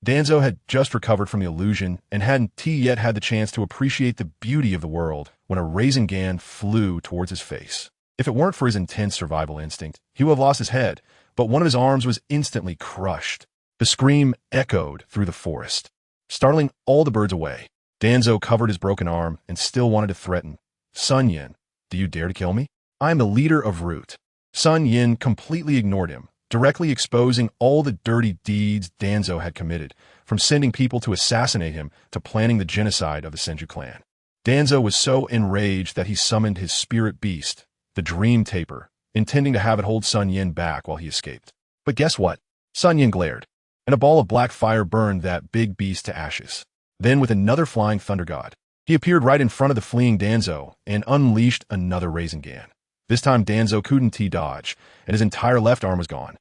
Danzo had just recovered from the illusion and hadn't yet had the chance to appreciate the beauty of the world when a Rasengan flew towards his face. If it weren't for his intense survival instinct, he would have lost his head, but one of his arms was instantly crushed. The scream echoed through the forest, startling all the birds away. Danzo covered his broken arm and still wanted to threaten. "SunYan, do you dare to kill me? I am the leader of Root." SunYan completely ignored him, directly exposing all the dirty deeds Danzo had committed, from sending people to assassinate him to planning the genocide of the Senju clan. Danzo was so enraged that he summoned his spirit beast, the Dream Taper, intending to have it hold SunYan back while he escaped. But guess what? SunYan glared, and a ball of black fire burned that big beast to ashes. Then, with another flying thunder god, he appeared right in front of the fleeing Danzo and unleashed another Rasengan. This time Danzo couldn't dodge, and his entire left arm was gone.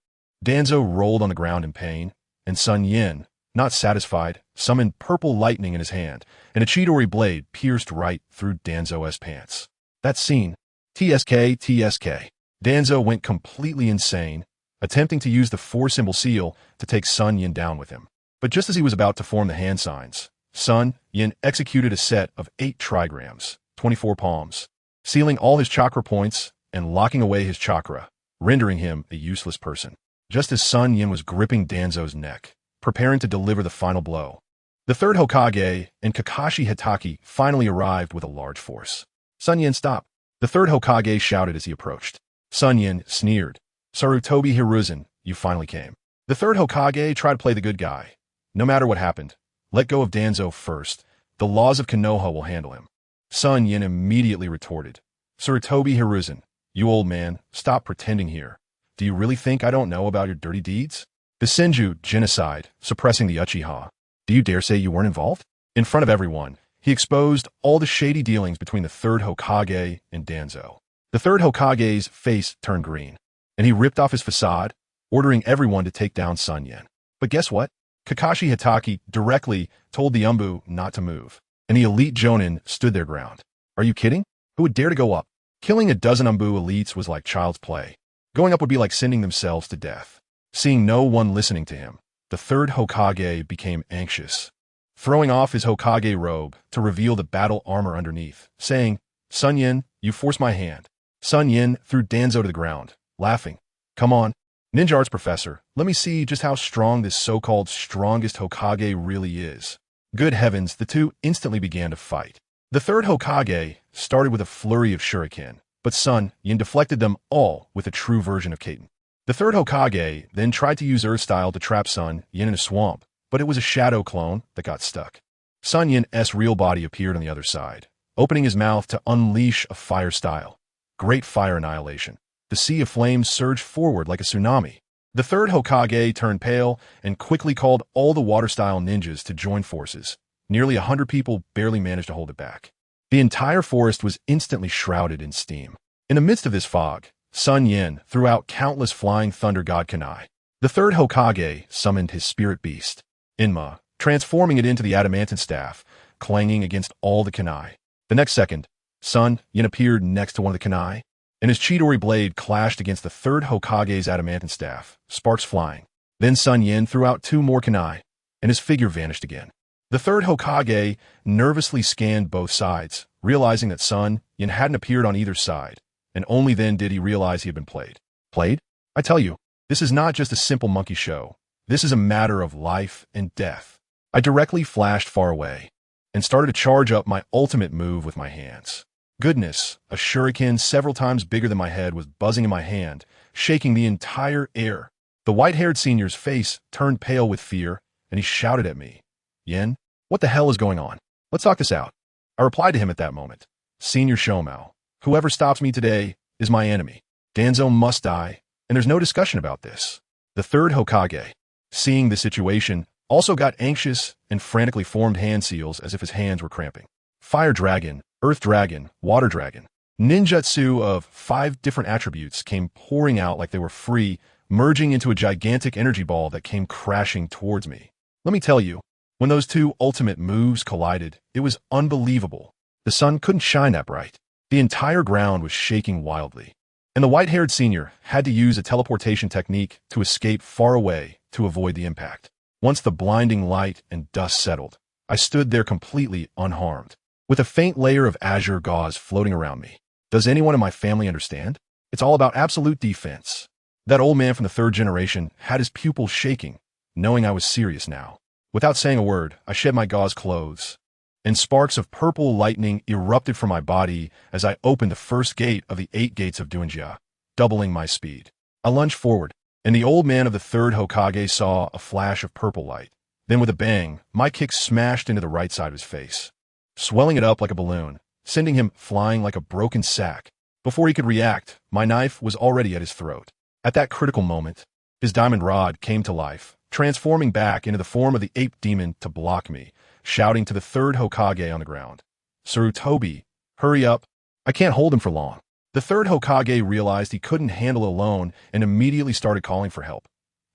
Danzo rolled on the ground in pain, and SunYan, not satisfied, summoned purple lightning in his hand, and a Chidori blade pierced right through Danzo's pants. That scene, TSK. Danzo went completely insane, attempting to use the 4-symbol seal to take SunYan down with him. But just as he was about to form the hand signs, SunYan executed a set of 8 trigrams, 24 palms, sealing all his chakra points and locking away his chakra, rendering him a useless person. Just as SunYan was gripping Danzo's neck, preparing to deliver the final blow, the third Hokage and Kakashi Hitaki finally arrived with a large force. SunYan, stop! The third Hokage shouted as he approached. SunYan sneered. Sarutobi Hiruzen, you finally came. The third Hokage tried to play the good guy. No matter what happened, let go of Danzo first. The laws of Konoha will handle him. SunYan immediately retorted. Sarutobi Hiruzen, you old man, stop pretending here. Do you really think I don't know about your dirty deeds? The Senju genocide, suppressing the Uchiha. Do you dare say you weren't involved? In front of everyone, he exposed all the shady dealings between the third Hokage and Danzo. The third Hokage's face turned green, and he ripped off his facade, ordering everyone to take down SunYan. But guess what? Kakashi Hitaki directly told the Umbu not to move, and the elite Jonin stood their ground. Are you kidding? Who would dare to go up? Killing a dozen Umbu elites was like child's play. Going up would be like sending themselves to death. Seeing no one listening to him, the third Hokage became anxious, throwing off his Hokage robe to reveal the battle armor underneath, saying, SunYan, you forced my hand. SunYan threw Danzo to the ground, laughing. Come on, ninja arts professor, let me see just how strong this so-called strongest Hokage really is. Good heavens, the two instantly began to fight. The third Hokage started with a flurry of Shuriken, but SunYan deflected them all with a true version of Kaiten. The third Hokage then tried to use Earth Style to trap SunYan in a swamp, but it was a shadow clone that got stuck. SunYan's real body appeared on the other side, opening his mouth to unleash a fire style. Great fire annihilation. The sea of flames surged forward like a tsunami. The third Hokage turned pale and quickly called all the water-style ninjas to join forces. Nearly 100 people barely managed to hold it back. The entire forest was instantly shrouded in steam. In the midst of this fog, SunYan threw out countless flying thunder god kunai. The third Hokage summoned his spirit beast, Inma, transforming it into the adamantine staff, clanging against all the kunai. The next second, SunYan appeared next to one of the kunai, and his Chidori blade clashed against the third Hokage's adamantine staff, sparks flying. Then SunYan threw out 2 more kunai, and his figure vanished again. The third Hokage nervously scanned both sides, realizing that SunYan hadn't appeared on either side, and only then did he realize he had been played. Played? I tell you, this is not just a simple monkey show. This is a matter of life and death. I directly flashed far away, and started to charge up my ultimate move with my hands. Goodness, a shuriken several times bigger than my head was buzzing in my hand, shaking the entire air. The white-haired senior's face turned pale with fear, and he shouted at me, Yen, what the hell is going on? Let's talk this out. I replied to him at that moment, Senior Shomao, whoever stops me today is my enemy. Danzo must die, and there's no discussion about this. The third Hokage, seeing the situation, also got anxious and frantically formed hand seals as if his hands were cramping. Fire Dragon, Earth Dragon, Water Dragon. Ninjutsu of 5 different attributes came pouring out like they were free, merging into a gigantic energy ball that came crashing towards me. Let me tell you, when those 2 ultimate moves collided, it was unbelievable. The sun couldn't shine that bright. The entire ground was shaking wildly, and the white-haired senior had to use a teleportation technique to escape far away to avoid the impact. Once the blinding light and dust settled, I stood there completely unharmed, with a faint layer of azure gauze floating around me. Does anyone in my family understand? It's all about absolute defense. That old man from the 3rd generation had his pupils shaking, knowing I was serious now. Without saying a word, I shed my gauze clothes, and sparks of purple lightning erupted from my body as I opened the first gate of the 8 gates of Dunjia, doubling my speed. I lunged forward, and the old man of the 3rd Hokage saw a flash of purple light. Then with a bang, my kick smashed into the right side of his face, swelling it up like a balloon, sending him flying like a broken sack. Before he could react, my knife was already at his throat. At that critical moment, his diamond rod came to life, transforming back into the form of the ape demon to block me, shouting to the third Hokage on the ground. Sarutobi, hurry up. I can't hold him for long. The third Hokage realized he couldn't handle it alone and immediately started calling for help.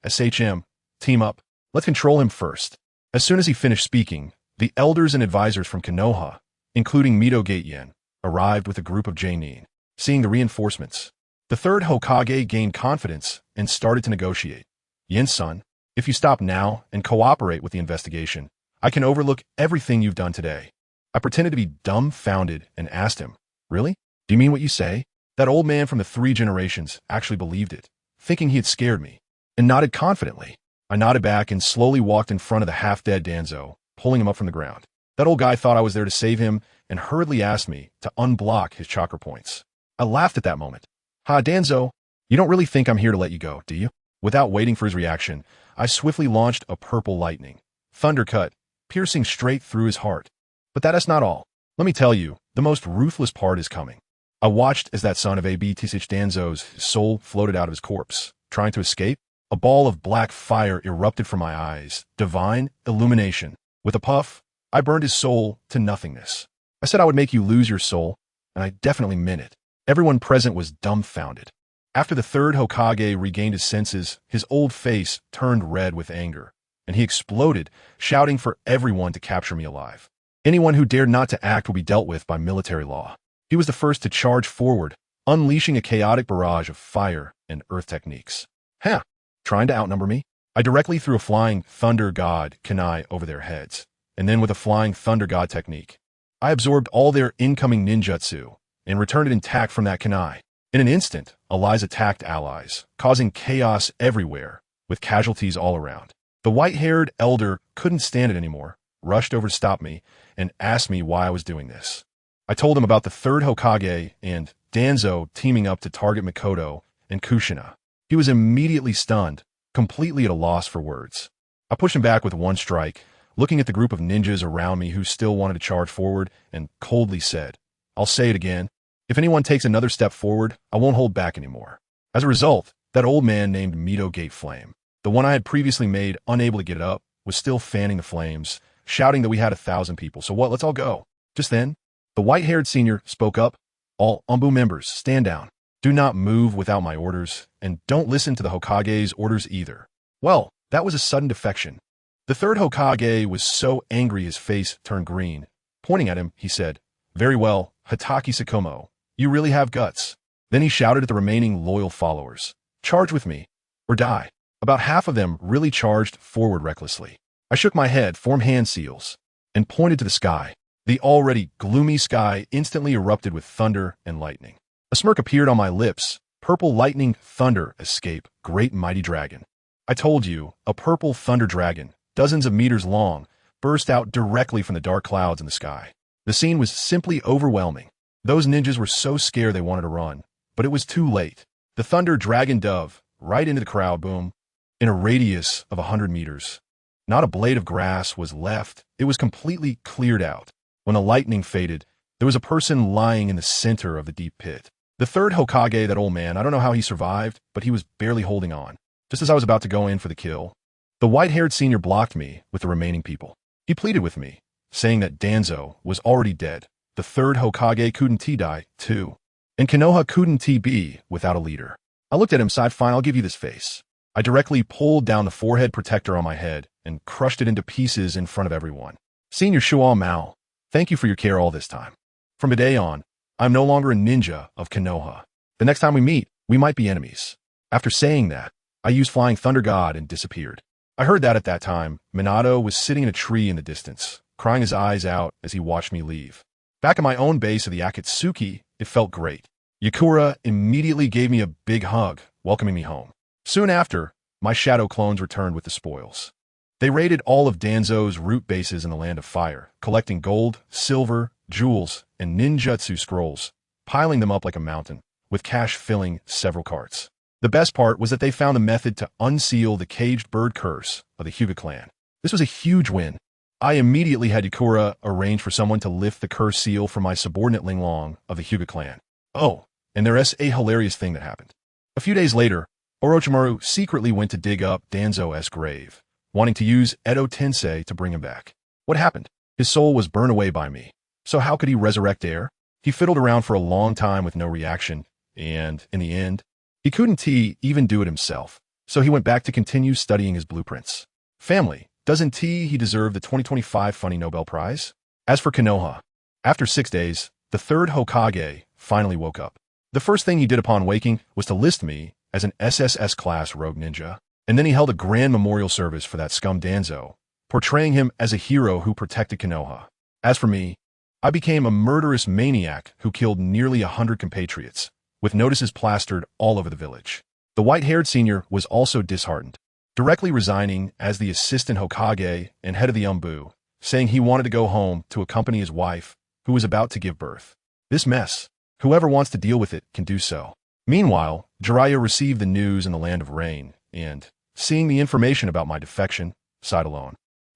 SHM, team up. Let's control him first. As soon as he finished speaking, the elders and advisors from Konoha, including Mito Gateyen, arrived with a group of J-nin. Seeing the reinforcements, the third Hokage gained confidence and started to negotiate. Yin-san, if you stop now and cooperate with the investigation, I can overlook everything you've done today. I pretended to be dumbfounded and asked him, really? Do you mean what you say? That old man from the 3 generations actually believed it, thinking he had scared me, and nodded confidently. I nodded back and slowly walked in front of the half-dead Danzo, pulling him up from the ground. That old guy thought I was there to save him and hurriedly asked me to unblock his chakra points. I laughed at that moment. Ha, Danzo, you don't really think I'm here to let you go, do you? Without waiting for his reaction, I swiftly launched a purple lightning, thundercut, piercing straight through his heart. But that is not all. Let me tell you, the most ruthless part is coming. I watched as that son of Abtsh Danzo's soul floated out of his corpse. Trying to escape, a ball of black fire erupted from my eyes, divine illumination. With a puff, I burned his soul to nothingness. I said I would make you lose your soul, and I definitely meant it. Everyone present was dumbfounded. After the third Hokage regained his senses, his old face turned red with anger, and he exploded, shouting for everyone to capture me alive. Anyone who dared not to act will be dealt with by military law. He was the first to charge forward, unleashing a chaotic barrage of fire and earth techniques. Huh, trying to outnumber me? I directly threw a flying thunder god kunai over their heads, and then with a flying thunder god technique, I absorbed all their incoming ninjutsu and returned it intact from that kunai. In an instant, allies attacked allies, causing chaos everywhere, with casualties all around. The white-haired elder couldn't stand it anymore, rushed over to stop me, and asked me why I was doing this. I told him about the third Hokage and Danzo teaming up to target Mikoto and Kushina. He was immediately stunned, completely at a loss for words. I pushed him back with one strike, looking at the group of ninjas around me who still wanted to charge forward, and coldly said, I'll say it again. If anyone takes another step forward, I won't hold back anymore. As a result, that old man named Mito Gateflame, the one I had previously made unable to get it up, was still fanning the flames, shouting that we had 1,000 people. So what? Let's all go. Just then, the white-haired senior spoke up. All Umbu members, stand down. Do not move without my orders, and don't listen to the Hokage's orders either. Well, that was a sudden defection. The third Hokage was so angry his face turned green. Pointing at him, he said, Very well, Hataki Sakomo. You really have guts. Then he shouted at the remaining loyal followers, Charge with me, or die. About half of them really charged forward recklessly. I shook my head, formed hand seals, and pointed to the sky. The already gloomy sky instantly erupted with thunder and lightning. A smirk appeared on my lips. Purple lightning thunder escape, great mighty dragon. I told you, a purple thunder dragon, dozens of meters long, burst out directly from the dark clouds in the sky. The scene was simply overwhelming. Those ninjas were so scared they wanted to run, but it was too late. The thunder dragon dove right into the crowd, boom, in a radius of 100 meters. Not a blade of grass was left. It was completely cleared out. When the lightning faded, there was a person lying in the center of the deep pit. The third Hokage, that old man, I don't know how he survived, but he was barely holding on. Just as I was about to go in for the kill, the white-haired senior blocked me with the remaining people. He pleaded with me, saying that Danzo was already dead. The third Hokage couldn't die, too. And Konoha couldn't be without a leader. I looked at him, sighed, fine, I'll give you this face. I directly pulled down the forehead protector on my head and crushed it into pieces in front of everyone. Senior Shuo Mao, thank you for your care all this time. From today on, I'm no longer a ninja of Konoha. The next time we meet, we might be enemies. After saying that, I used Flying Thunder God and disappeared. I heard that at that time, Minato was sitting in a tree in the distance, crying his eyes out as he watched me leave. Back at my own base of the Akatsuki, it felt great. Yakura immediately gave me a big hug, welcoming me home. Soon after, my shadow clones returned with the spoils. They raided all of Danzo's root bases in the Land of Fire, collecting gold, silver, jewels, and ninjutsu scrolls, piling them up like a mountain, with cash filling several carts. The best part was that they found a method to unseal the caged bird curse of the Hyuga clan. This was a huge win. I immediately had Yakura arrange for someone to lift the curse seal from my subordinate Linglong of the Hyuga clan. Oh, And there's a hilarious thing that happened. A few days later, Orochimaru secretly went to dig up Danzo's grave, wanting to use Edo Tensei to bring him back. What happened? His soul was burned away by me. So how could he resurrect air? He fiddled around for a long time with no reaction, and, in the end, he couldn't even do it himself. So he went back to continue studying his blueprints. Family, doesn't he deserve the 2025 Funny Nobel Prize? As for Konoha, after 6 days, the third Hokage finally woke up. The first thing he did upon waking was to list me as an SSS-class rogue ninja, and then he held a grand memorial service for that scum Danzo, portraying him as a hero who protected Konoha. As for me, I became a murderous maniac who killed nearly 100 compatriots, with notices plastered all over the village. The white-haired senior was also disheartened, directly resigning as the assistant Hokage and head of the Umbu, saying he wanted to go home to accompany his wife, who was about to give birth. This mess, whoever wants to deal with it can do so. Meanwhile, Jiraiya received the news in the Land of Rain, and, seeing the information about my defection, sighed alone.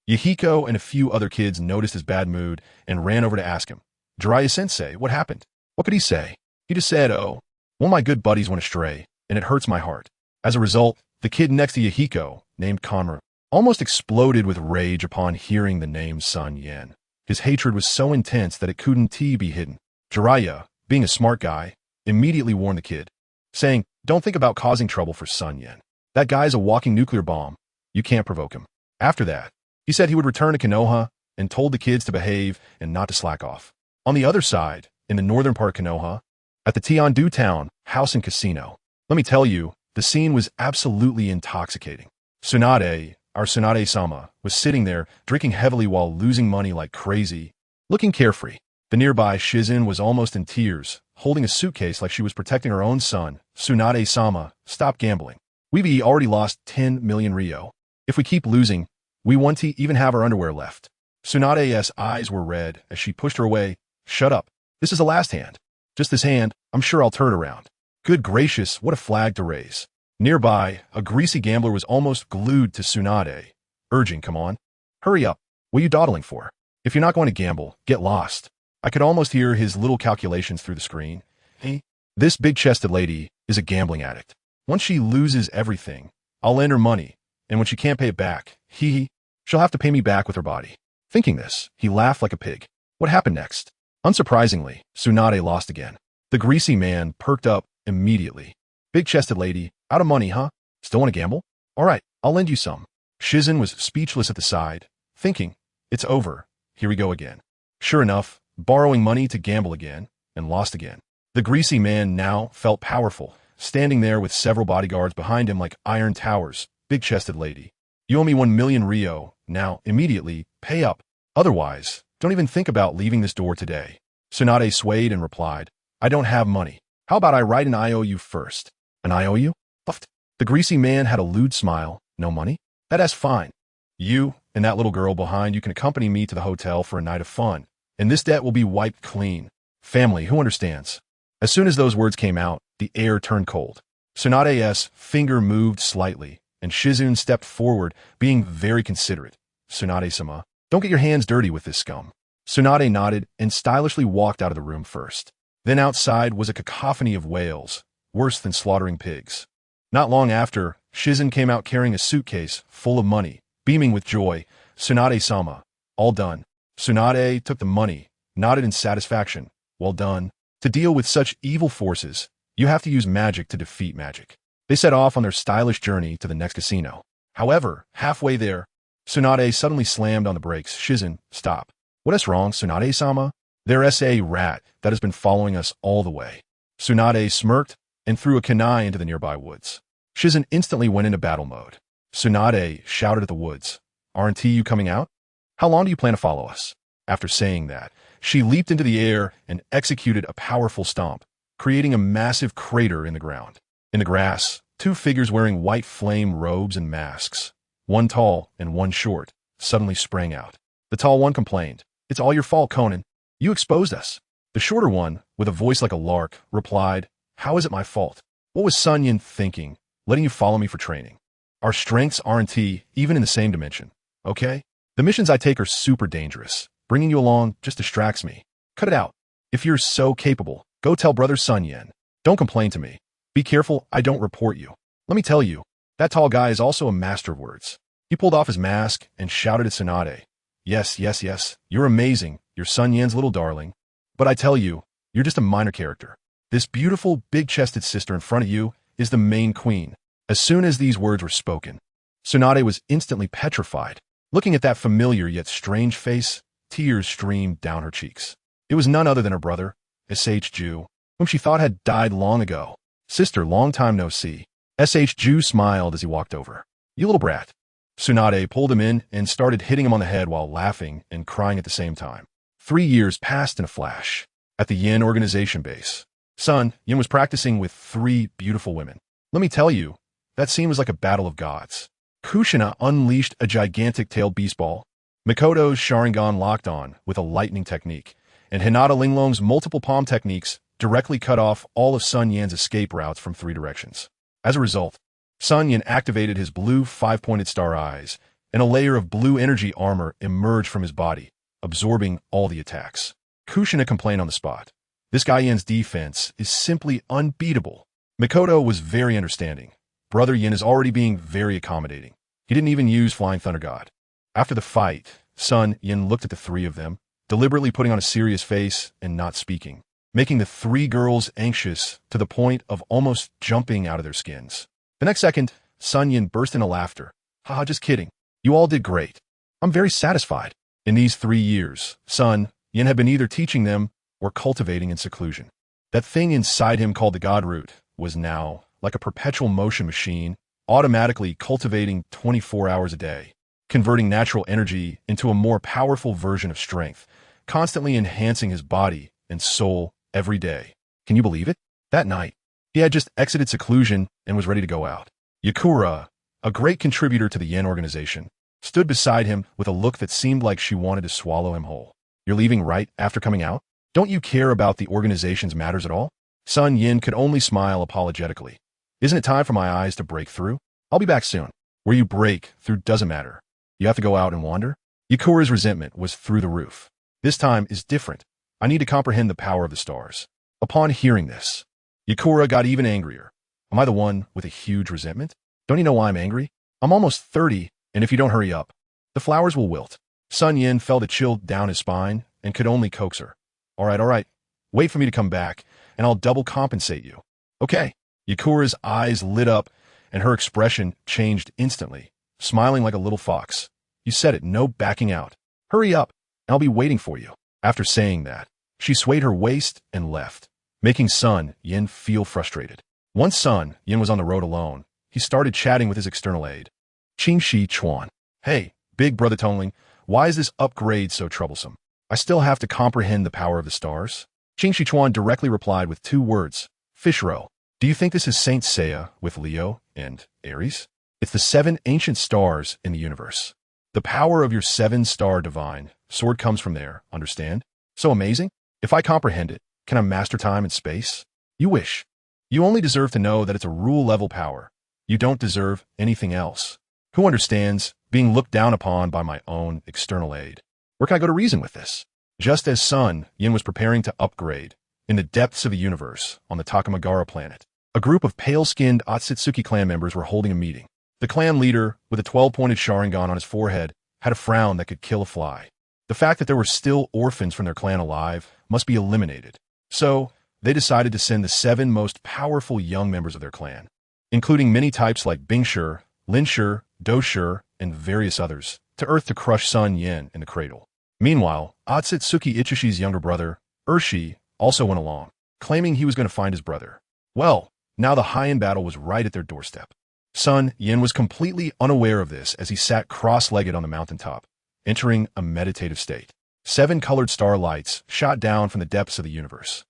Yahiko and a few other kids noticed his bad mood and ran over to ask him, "Jiraiya-sensei, what happened?" What could he say? He just said, "Oh, one of my good buddies went astray, and it hurts my heart." As a result, the kid next to Yahiko, named Konmaru, almost exploded with rage upon hearing the name SunYan. His hatred was so intense that it couldn't be hidden. Jiraiya, being a smart guy, immediately warned the kid, saying, "Don't think about causing trouble for SunYan. That guy's a walking nuclear bomb. You can't provoke him." After that, he said he would return to Konoha and told the kids to behave and not to slack off. On the other side, in the northern part of Konoha, at the Tiandu Town House and Casino, let me tell you, the scene was absolutely intoxicating. Tsunade, our Tsunade-sama, was sitting there drinking heavily while losing money like crazy, looking carefree. The nearby Shizen was almost in tears, holding a suitcase like she was protecting her own son. Tsunade-sama, stop gambling. We've already lost 10 million Ryo. If we keep losing, we won't even have our underwear left. Tsunade's eyes were red as she pushed her away. "Shut up. This is the last hand. Just this hand, I'm sure I'll turn it around." Good gracious, what a flag to raise. Nearby, a greasy gambler was almost glued to Tsunade, urging, "Come on. Hurry up. What are you dawdling for? If you're not going to gamble, get lost." I could almost hear his little calculations through the screen. "Hey, this big-chested lady is a gambling addict. Once she loses everything, I'll lend her money, and when she can't pay it back, she'll have to pay me back with her body." Thinking this, he laughed like a pig. What happened next? Unsurprisingly, Tsunade lost again. The greasy man perked up immediately. "Big-chested lady, out of money, huh? Still want to gamble? All right, I'll lend you some." Shizen was speechless at the side, thinking, "It's over. Here we go again." Sure enough, borrowing money to gamble again, and lost again. The greasy man now felt powerful, standing there with several bodyguards behind him like iron towers. "Big-chested lady, you owe me 1 million Ryo. Now, immediately, pay up. Otherwise, don't even think about leaving this door today." Tsunade swayed and replied, "I don't have money. How about I write an IOU first?" "An IOU? Puffed." The greasy man had a lewd smile. "No money? That's fine. You and that little girl behind you can accompany me to the hotel for a night of fun, and this debt will be wiped clean. Family, who understands?" As soon as those words came out, the air turned cold. Tsunade's finger moved slightly, and Shizun stepped forward, being very considerate. "Tsunade-sama, don't get your hands dirty with this scum." Tsunade nodded and stylishly walked out of the room first. Then outside was a cacophony of wails, worse than slaughtering pigs. Not long after, Shizen came out carrying a suitcase full of money, beaming with joy. "Tsunade-sama, all done." Tsunade took the money, nodded in satisfaction. "Well done. To deal with such evil forces, you have to use magic to defeat magic." They set off on their stylish journey to the next casino. However, halfway there, Tsunade suddenly slammed on the brakes. "Shizen, stop." "What is wrong, Tsunade-sama?" "There's a rat that has been following us all the way." Tsunade smirked and threw a kunai into the nearby woods. Shizen instantly went into battle mode. Tsunade shouted at the woods, "Aren't you coming out? How long do you plan to follow us?" After saying that, she leaped into the air and executed a powerful stomp, creating a massive crater in the ground. In the grass, 2 figures wearing white flame robes and masks, one tall and one short, suddenly sprang out. The tall one complained, "It's all your fault, Conan. You exposed us." The shorter one, with a voice like a lark, replied, "How is it my fault? What was SunYan thinking, letting you follow me for training? Our strengths aren't even in the same dimension, okay? The missions I take are super dangerous. Bringing you along just distracts me. Cut it out. If you're so capable, go tell brother SunYan." Don't complain to me. Be careful I don't report you. Let me tell you, that tall guy is also a master of words. He pulled off his mask and shouted at Tsunade. Yes, yes, yes, you're amazing. You're SunYan's little darling. But I tell you, you're just a minor character. This beautiful, big-chested sister in front of you is the main queen. As soon as these words were spoken, Tsunade was instantly petrified. Looking at that familiar yet strange face, tears streamed down her cheeks. It was none other than her brother, SHJu, whom she thought had died long ago. Sister, long time no see. SHJu smiled as he walked over. You little brat. Tsunade pulled him in and started hitting him on the head while laughing and crying at the same time. 3 years passed in a flash. At the Yin organization base, SunYan was practicing with 3 beautiful women. Let me tell you, that seems like a battle of gods. Kushina unleashed a gigantic tailed beast ball. Mikoto's Sharingan locked on with a lightning technique, and Hinata Linglong's multiple palm techniques directly cut off all of SunYan's escape routes from 3 directions. As a result, SunYan activated his blue 5-pointed star eyes, and a layer of blue energy armor emerged from his body, absorbing all the attacks. Kushina complained on the spot. This guy Yan's defense is simply unbeatable. Mikoto was very understanding. Brother Yin is already being very accommodating. He didn't even use Flying Thunder God. After the fight, SunYan looked at the 3 of them, deliberately putting on a serious face and not speaking, making the 3 girls anxious to the point of almost jumping out of their skins. The next second, SunYan burst into laughter. Haha, just kidding. You all did great. I'm very satisfied. In these 3 years, SunYan had been either teaching them or cultivating in seclusion. That thing inside him called the God Root was now like a perpetual motion machine, automatically cultivating 24 hours a day, converting natural energy into a more powerful version of strength, constantly enhancing his body and soul every day. Can you believe it? That night, he had just exited seclusion and was ready to go out. Yakura, a great contributor to the Yen organization, stood beside him with a look that seemed like she wanted to swallow him whole. You're leaving right after coming out? Don't you care about the organization's matters at all? SunYan could only smile apologetically. Isn't it time for my eyes to break through? I'll be back soon. Where you break through doesn't matter. You have to go out and wander? Yakura's resentment was through the roof. This time is different. I need to comprehend the power of the stars. Upon hearing this, Yakura got even angrier. Am I the one with a huge resentment? Don't you know why I'm angry? I'm almost 30, and if you don't hurry up, the flowers will wilt. SunYan felt a chill down his spine and could only coax her. All right. Wait for me to come back, and I'll double compensate you. Okay. Yakura's eyes lit up, and her expression changed instantly, smiling like a little fox. You said it, no backing out. Hurry up, and I'll be waiting for you. After saying that, she swayed her waist and left, making SunYan feel frustrated. Once SunYan was on the road alone, he started chatting with his external aide. Qingshi Chuan. Hey, big brother Tongling, why is this upgrade so troublesome? I still have to comprehend the power of the stars? Qingshi Chuan directly replied with 2 words. Fishrow. Do you think this is Saint Seiya with Leo and Aries? It's the 7 ancient stars in the universe. The power of your 7-star divine sword comes from there, understand? So amazing? If I comprehend it, can I master time and space? You wish. You only deserve to know that it's a rule-level power. You don't deserve anything else. Who understands being looked down upon by my own external aid? Where can I go to reason with this? Just as SunYan was preparing to upgrade, in the depths of the universe, on the Takamagara planet, a group of pale-skinned Otsutsuki clan members were holding a meeting. The clan leader, with a 12-pointed Sharingan on his forehead, had a frown that could kill a fly. The fact that there were still orphans from their clan alive must be eliminated. So, they decided to send the 7 most powerful young members of their clan, including many types like Bingshi, Linshi, Doshi, and various others, to Earth to crush SunYan in the cradle. Meanwhile, Otsutsuki Ichushi's younger brother, Urshi, also went along, claiming he was going to find his brother. Well, now the high-end battle was right at their doorstep. SunYan was completely unaware of this as he sat cross-legged on the mountaintop, entering a meditative state. 7 colored starlights shot down from the depths of the universe,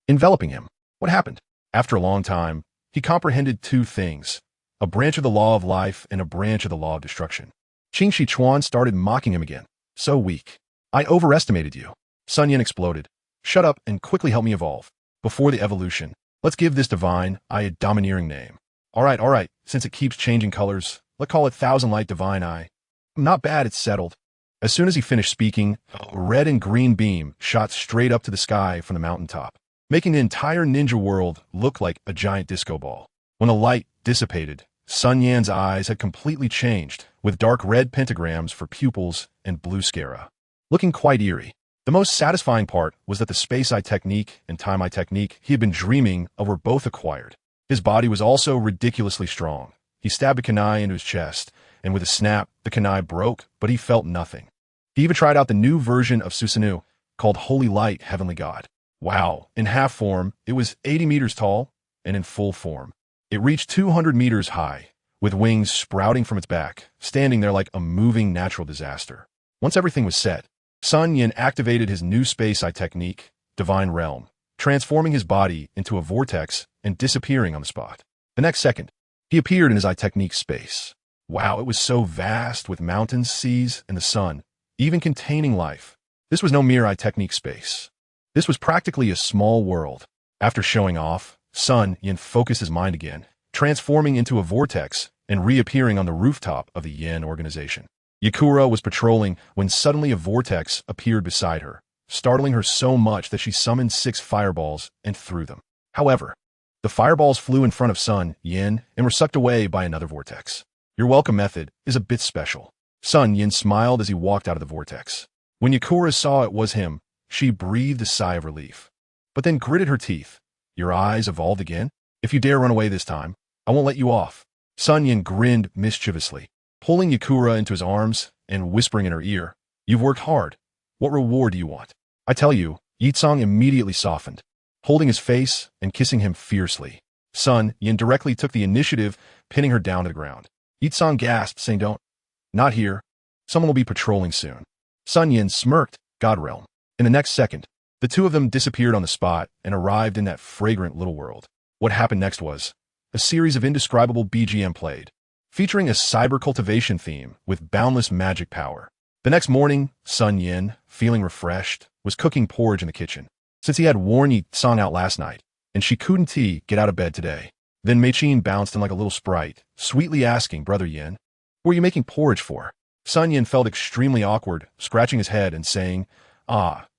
enveloping him. What happened? After a long time, he comprehended 2 things, a branch of the law of life and a branch of the law of destruction. Qingshi Chuan started mocking him again. So weak. I overestimated you. SunYan exploded. Shut up and quickly help me evolve. Before the evolution, let's give this divine eye a domineering name. All right, since it keeps changing colors, let's call it Thousand Light Divine Eye. Not bad, it's settled. As soon as he finished speaking, a red and green beam shot straight up to the sky from the mountaintop, making the entire ninja world look like a giant disco ball. When the light dissipated, SunYan's eyes had completely changed, with dark red pentagrams for pupils and blue sclera, looking quite eerie. The most satisfying part was that the space eye technique and time eye technique he had been dreaming of were both acquired. His body was also ridiculously strong. He stabbed a kunai into his chest, and with a snap, the kunai broke, but he felt nothing. He even tried out the new version of Susanoo, called Holy Light, Heavenly God. Wow, in half form, it was 80 meters tall, and in full form, it reached 200 meters high, with wings sprouting from its back, standing there like a moving natural disaster. Once everything was set, SunYan activated his new space eye technique, Divine Realm, transforming his body into a vortex and disappearing on the spot. The next second, he appeared in his eye technique space. Wow, it was so vast, with mountains, seas, and the sun, even containing life. This was no mere eye technique space. This was practically a small world. After showing off, SunYan focused his mind again, transforming into a vortex and reappearing on the rooftop of the Yen organization. Yakura was patrolling when suddenly a vortex appeared beside her, startling her so much that she summoned 6 fireballs and threw them. However, the fireballs flew in front of SunYan and were sucked away by another vortex. Your welcome method is a bit special. SunYan smiled as he walked out of the vortex. When Yakura saw it was him, she breathed a sigh of relief, but then gritted her teeth. Your eyes evolved again? If you dare run away this time, I won't let you off. SunYan grinned mischievously, pulling Yakura into his arms and whispering in her ear, You've worked hard. What reward do you want? I tell you, Yitsong immediately softened, holding his face and kissing him fiercely. SunYan directly took the initiative, pinning her down to the ground. Yitsong gasped, saying, Not here. Someone will be patrolling soon. SunYan smirked, God realm. In the next second, the two of them disappeared on the spot and arrived in that fragrant little world. What happened next was a series of indescribable BGM played, featuring a cyber cultivation theme with boundless magic power. The next morning, SunYan, feeling refreshed, was cooking porridge in the kitchen, since he had worn Yitsong out last night, and she couldn't get out of bed today. Then Mei-Chin bounced in like a little sprite, sweetly asking, Brother Yen, what are you making porridge for? SunYan felt extremely awkward, scratching his head and saying,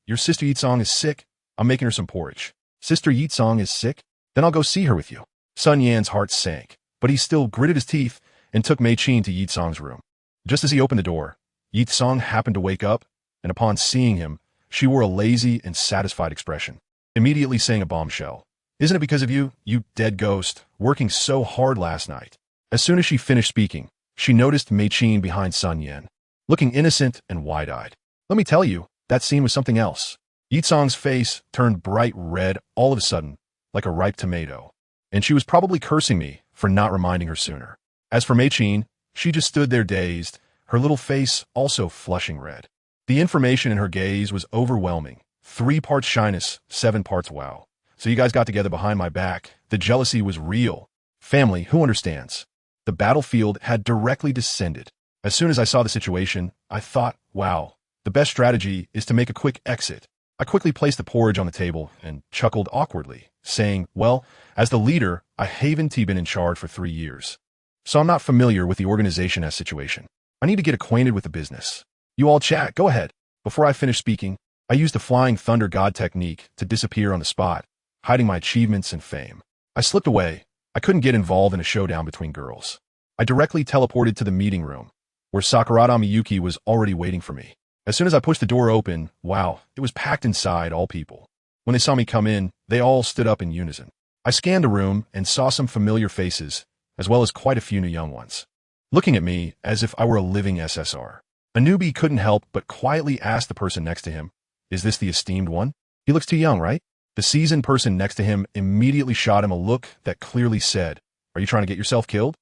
Your sister Yitsong is sick? I'm making her some porridge. Sister Yitsong is sick? Then I'll go see her with you. SunYan's heart sank, but he still gritted his teeth and took Mei-Chin to Yitsong's room. Just as he opened the door, Yitsong happened to wake up, and upon seeing him, she wore a lazy and satisfied expression, immediately saying a bombshell. Isn't it because of you, you dead ghost, working so hard last night? As soon as she finished speaking, she noticed Mei-Chin behind SunYan, looking innocent and wide-eyed. Let me tell you, that scene was something else. Yitsong's face turned bright red all of a sudden, like a ripe tomato, and she was probably cursing me for not reminding her sooner. As for Mei-Chin, she just stood there dazed, her little face also flushing red. The information in her gaze was overwhelming. 3 parts shyness, 7 parts wow. So you guys got together behind my back. The jealousy was real. Family, who understands? The battlefield had directly descended. As soon as I saw the situation, I thought, wow, the best strategy is to make a quick exit. I quickly placed the porridge on the table and chuckled awkwardly, saying, well, as the leader, I haven't been in charge for 3 years. So I'm not familiar with the organization as situation. I need to get acquainted with the business. You all chat, go ahead. Before I finish speaking, I used the Flying Thunder God technique to disappear on the spot, hiding my achievements and fame. I slipped away. I couldn't get involved in a showdown between girls. I directly teleported to the meeting room, where Sakurada Miyuki was already waiting for me. As soon as I pushed the door open, wow, it was packed inside, all people. When they saw me come in, they all stood up in unison. I scanned the room and saw some familiar faces, as well as quite a few new young ones, looking at me as if I were a living SSR. A newbie couldn't help but quietly ask the person next to him, is this the esteemed one? He looks too young, right? The seasoned person next to him immediately shot him a look that clearly said, are you trying to get yourself killed?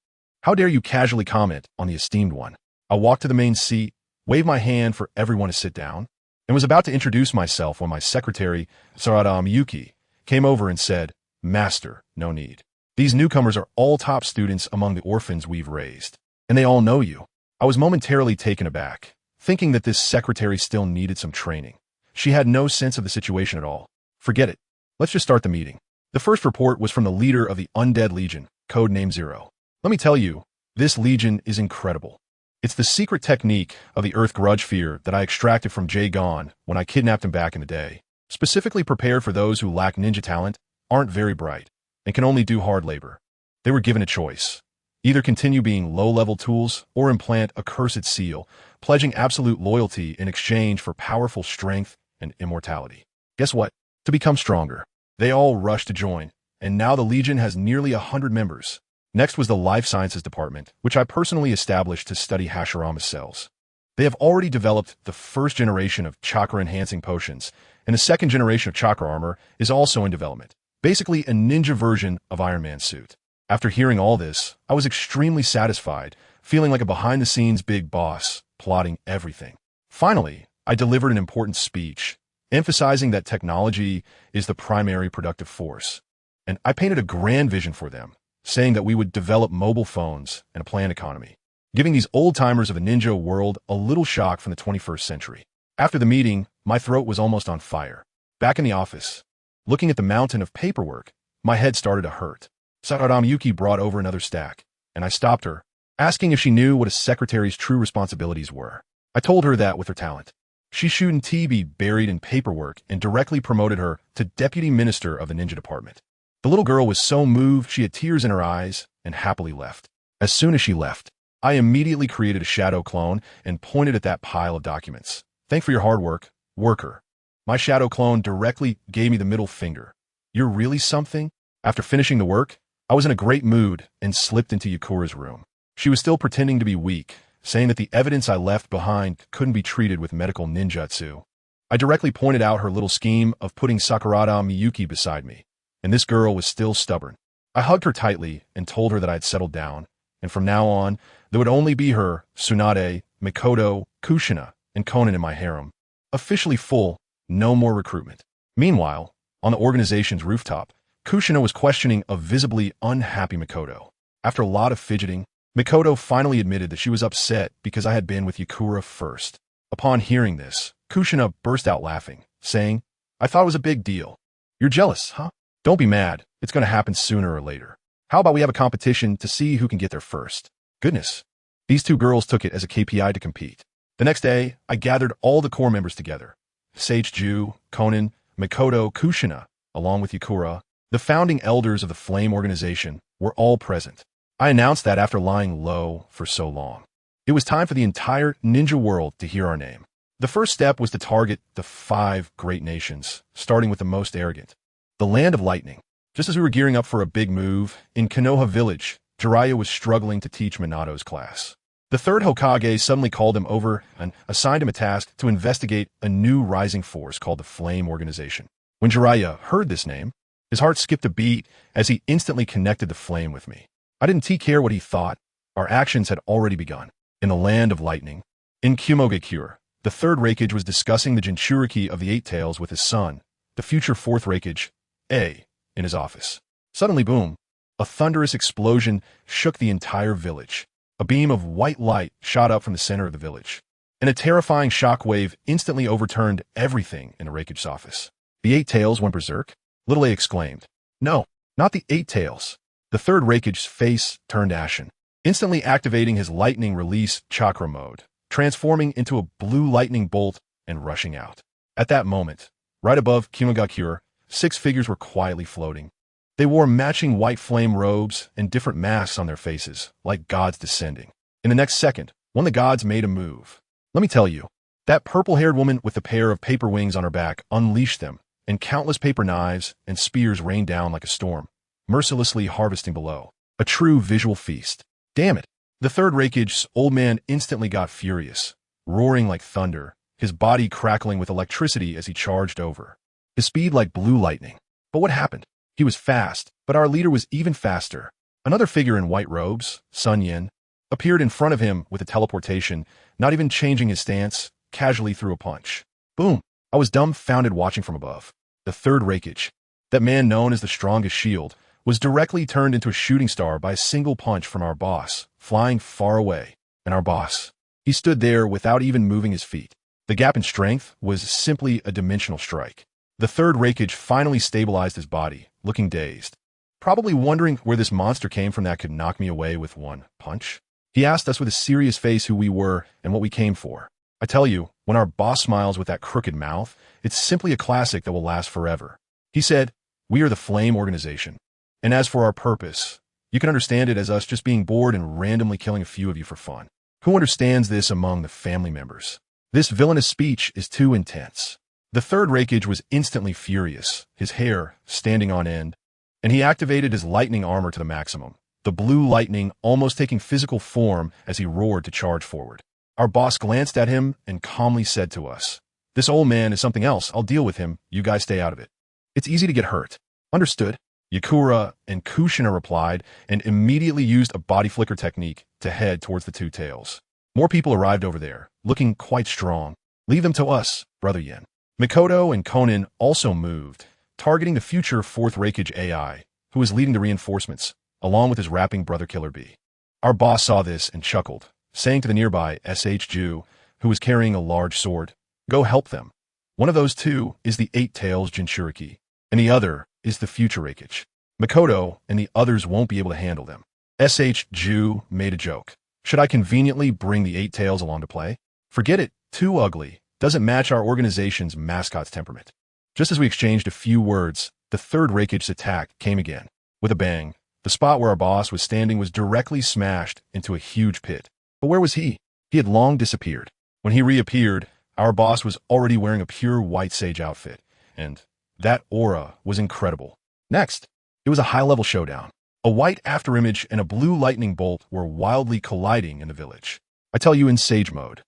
How dare you casually comment on the esteemed one? I walked to the main seat, waved my hand for everyone to sit down, and was about to introduce myself when my secretary, Sakurada Miyuki, came over and said, Master, no need. These newcomers are all top students among the orphans we've raised, and they all know you. I was momentarily taken aback, thinking that this secretary still needed some training. She had no sense of the situation at all. Forget it. Let's just start the meeting. The first report was from the leader of the Undead Legion, codename Zero. Let me tell you, this legion is incredible. It's the secret technique of the Earth Grudge Fear that I extracted from Jay Gon when I kidnapped him back in the day. specifically prepared for those who lack ninja talent, aren't very bright, and can only do hard labor. They were given a choice. Either continue being low-level tools or implant a cursed seal, pledging absolute loyalty in exchange for powerful strength and immortality. Guess what? To become stronger. They all rushed to join, and now the Legion has nearly 100 members. Next was the Life Sciences Department, which I personally established to study Hashirama's cells. They have already developed the first generation of chakra-enhancing potions, and the second generation of chakra armor is also in development. Basically a ninja version of Iron Man's suit. After hearing all this, I was extremely satisfied, feeling like a behind-the-scenes big boss, plotting everything. Finally, I delivered an important speech, emphasizing that technology is the primary productive force. And I painted a grand vision for them, saying that we would develop mobile phones and a planned economy, giving these old-timers of a ninja world a little shock from the 21st century. After the meeting, my throat was almost on fire. Back in the office, looking at the mountain of paperwork, my head started to hurt. Yuki brought over another stack, and I stopped her, asking if she knew what a secretary's true responsibilities were. I told her that with her talent, she shouldn't be buried in paperwork, and directly promoted her to deputy minister of the ninja department. The little girl was so moved she had tears in her eyes and happily left. As soon as she left, I immediately created a shadow clone and pointed at that pile of documents. Thanks for your hard work, worker. My shadow clone directly gave me the middle finger. You're really something? After finishing the work, I was in a great mood and slipped into Yakura's room. She was still pretending to be weak, saying that the evidence I left behind couldn't be treated with medical ninjutsu. I directly pointed out her little scheme of putting Sakurada Miyuki beside me, and this girl was still stubborn. I hugged her tightly and told her that I had settled down, and from now on, there would only be her, Tsunade, Mikoto, Kushina, and Conan in my harem. Officially full, no more recruitment. Meanwhile, on the organization's rooftop, Kushina was questioning a visibly unhappy Mikoto. After a lot of fidgeting, Mikoto finally admitted that she was upset because I had been with Yakura first. Upon hearing this, Kushina burst out laughing, saying, I thought it was a big deal. You're jealous, huh? Don't be mad. It's going to happen sooner or later. How about we have a competition to see who can get there first? Goodness. These two girls took it as a KPI to compete. The next day, I gathered all the core members together. Sage Ju, Conan, Mikoto, Kushina, along with Yakura, the founding elders of the Flame organization, were all present. I announced that after lying low for so long, it was time for the entire ninja world to hear our name. The first step was to target the 5 great nations, starting with the most arrogant, the Land of Lightning. Just as we were gearing up for a big move, in Konoha village, Jiraiya was struggling to teach Minato's class. The third Hokage suddenly called him over and assigned him a task to investigate a new rising force called the Flame Organization. When Jiraiya heard this name, his heart skipped a beat as he instantly connected the flame with me. I didn't care what he thought. Our actions had already begun. In the Land of Lightning, in Kumogakure, the third Raikage was discussing the Jinchuriki of the Eight Tails with his son, the future fourth Raikage, A, in his office. Suddenly, boom, a thunderous explosion shook the entire village. A beam of white light shot up from the center of the village, and a terrifying shockwave instantly overturned everything in the Raikage's office. The Eight Tails went berserk? Little A exclaimed. No, not the Eight Tails. The third Raikage's face turned ashen, instantly activating his lightning release chakra mode, transforming into a blue lightning bolt and rushing out. At that moment, right above Kumogakure, 6 figures were quietly floating. They wore matching white flame robes and different masks on their faces, like gods descending. In the next second, one of the gods made a move. Let me tell you, that purple-haired woman with a pair of paper wings on her back unleashed them, and countless paper knives and spears rained down like a storm, mercilessly harvesting below. A true visual feast. Damn it! The third Raikage's old man instantly got furious, roaring like thunder, his body crackling with electricity as he charged over. His speed like blue lightning. But what happened? He was fast, but our leader was even faster. Another figure in white robes, SunYan, appeared in front of him with a teleportation, not even changing his stance, casually threw a punch. Boom! I was dumbfounded watching from above. The third Raikage, that man known as the strongest shield, was directly turned into a shooting star by a single punch from our boss, flying far away. And our boss, he stood there without even moving his feet. The gap in strength was simply a dimensional strike. The third Raikage finally stabilized his body, looking dazed, probably wondering where this monster came from that could knock me away with one punch. He asked us with a serious face who we were and what we came for. I tell you, when When our boss smiles with that crooked mouth, it's simply a classic that will last forever. He said, "We are the Flame Organization. And as for our purpose, you can understand it as us just being bored and randomly killing a few of you for fun. Who understands this among the family members? This villainous speech is too intense." The third Raikage was instantly furious, his hair standing on end, and he activated his lightning armor to the maximum, the blue lightning almost taking physical form as he roared to charge forward. Our boss glanced at him and calmly said to us, "This old man is something else. I'll deal with him. You guys stay out of it. It's easy to get hurt." "Understood." Yakura and Kushina replied and immediately used a body flicker technique to head towards the two tails. More people arrived over there, looking quite strong. "Leave them to us, Brother Yen." Mikoto and Konan also moved, targeting the future fourth Raikage AI, who was leading the reinforcements, along with his rapping brother Killer B. Our boss saw this and chuckled, saying to the nearby SHU, who was carrying a large sword, "Go help them. One of those two is the Eight Tails Jinchuriki, and the other is the future Raikage. Mikoto and the others won't be able to handle them." SHU made a joke. "Should I conveniently bring the Eight Tails along to play?" "Forget it. Too ugly. Doesn't match our organization's mascot's temperament." Just as we exchanged a few words, the third Raikage's attack came again. With a bang, the spot where our boss was standing was directly smashed into a huge pit. But where was he? He had long disappeared. When he reappeared, our boss was already wearing a pure white sage outfit, and that aura was incredible. Next, it was a high-level showdown. A white afterimage and a blue lightning bolt were wildly colliding in the village. I tell you, in sage mode.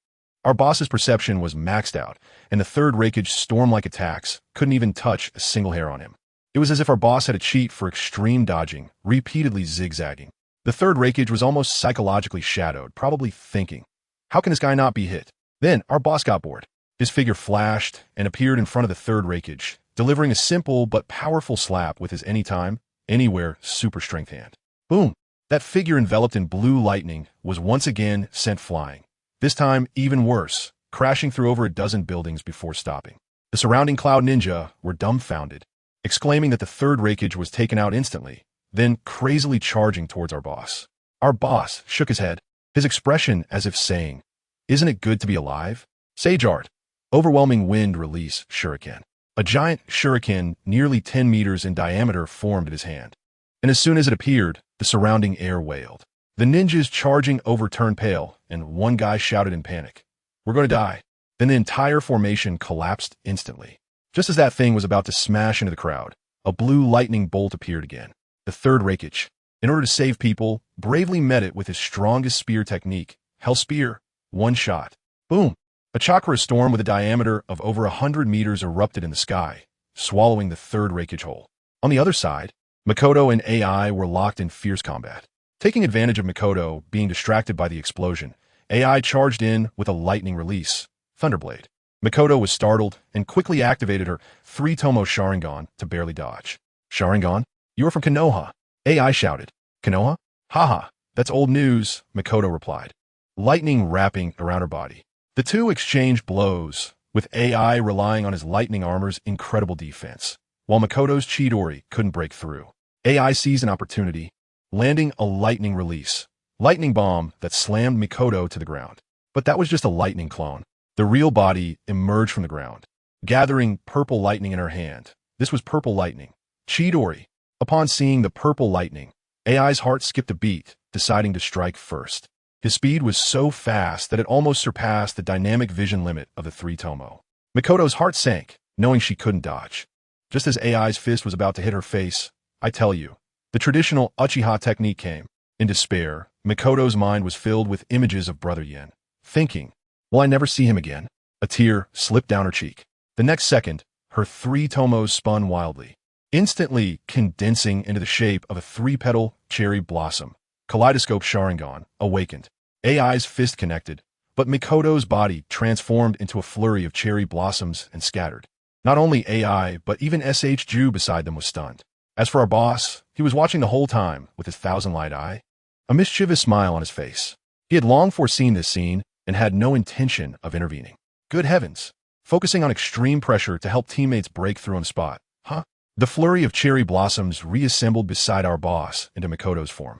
Our boss's perception was maxed out, and the third Raikage's storm-like attacks couldn't even touch a single hair on him. It was as if our boss had a cheat for extreme dodging, repeatedly zigzagging. The third Raikage was almost psychologically shadowed, probably thinking, "How can this guy not be hit?" Then our boss got bored. His figure flashed and appeared in front of the third Raikage, delivering a simple but powerful slap with his anytime, anywhere super strength hand. Boom! That figure enveloped in blue lightning was once again sent flying. This time even worse, crashing through over a dozen buildings before stopping. The surrounding Cloud Ninja were dumbfounded, exclaiming that the third Raikage was taken out instantly, then crazily charging towards our boss. Our boss shook his head, his expression as if saying, "Isn't it good to be alive?" Sage Art. Overwhelming Wind Release Shuriken. A giant shuriken nearly 10 meters in diameter formed in his hand, and as soon as it appeared, the surrounding air wailed. The ninjas charging over turned pale, and one guy shouted in panic, "We're going to die." Then the entire formation collapsed instantly. Just as that thing was about to smash into the crowd, a blue lightning bolt appeared again. The third Raikage, in order to save people, bravely met it with his strongest spear technique, Hell Spear, one shot. Boom! A chakra storm with a diameter of over 100 meters erupted in the sky, swallowing the third Raikage whole. On the other side, Mikoto and AI were locked in fierce combat. Taking advantage of Mikoto being distracted by the explosion, AI charged in with a lightning release, Thunderblade. Mikoto was startled and quickly activated her 3-Tomo Sharingan to barely dodge. "Sharingan? You are from Konoha," AI shouted. "Konoha? Haha, that's old news," Mikoto replied, lightning wrapping around her body. The two exchanged blows, with AI relying on his lightning armor's incredible defense, while Mikoto's Chidori couldn't break through. AI seized an opportunity, landing a lightning release, lightning bomb that slammed Mikoto to the ground. But that was just a lightning clone. The real body emerged from the ground, gathering purple lightning in her hand. This was purple lightning. Chidori. Upon seeing the purple lightning, AI's heart skipped a beat, deciding to strike first. His speed was so fast that it almost surpassed the dynamic vision limit of the 3-Tomo. Mikoto's heart sank, knowing she couldn't dodge. Just as AI's fist was about to hit her face, I tell you, the traditional Uchiha technique came. In despair, Mikoto's mind was filled with images of Brother Yen, thinking, "Will I never see him again?" A tear slipped down her cheek. The next second, her 3-Tomos spun wildly, instantly condensing into the shape of a 3-petal cherry blossom. Kaleidoscope Sharingan awakened. AI's fist connected, but Mikoto's body transformed into a flurry of cherry blossoms and scattered. Not only AI, but even SHU beside them was stunned. As for our boss, he was watching the whole time with his thousand-light eye, a mischievous smile on his face. He had long foreseen this scene and had no intention of intervening. Good heavens! Focusing on extreme pressure to help teammates break through on the spot. Huh? The flurry of cherry blossoms reassembled beside our boss into Mikoto's form,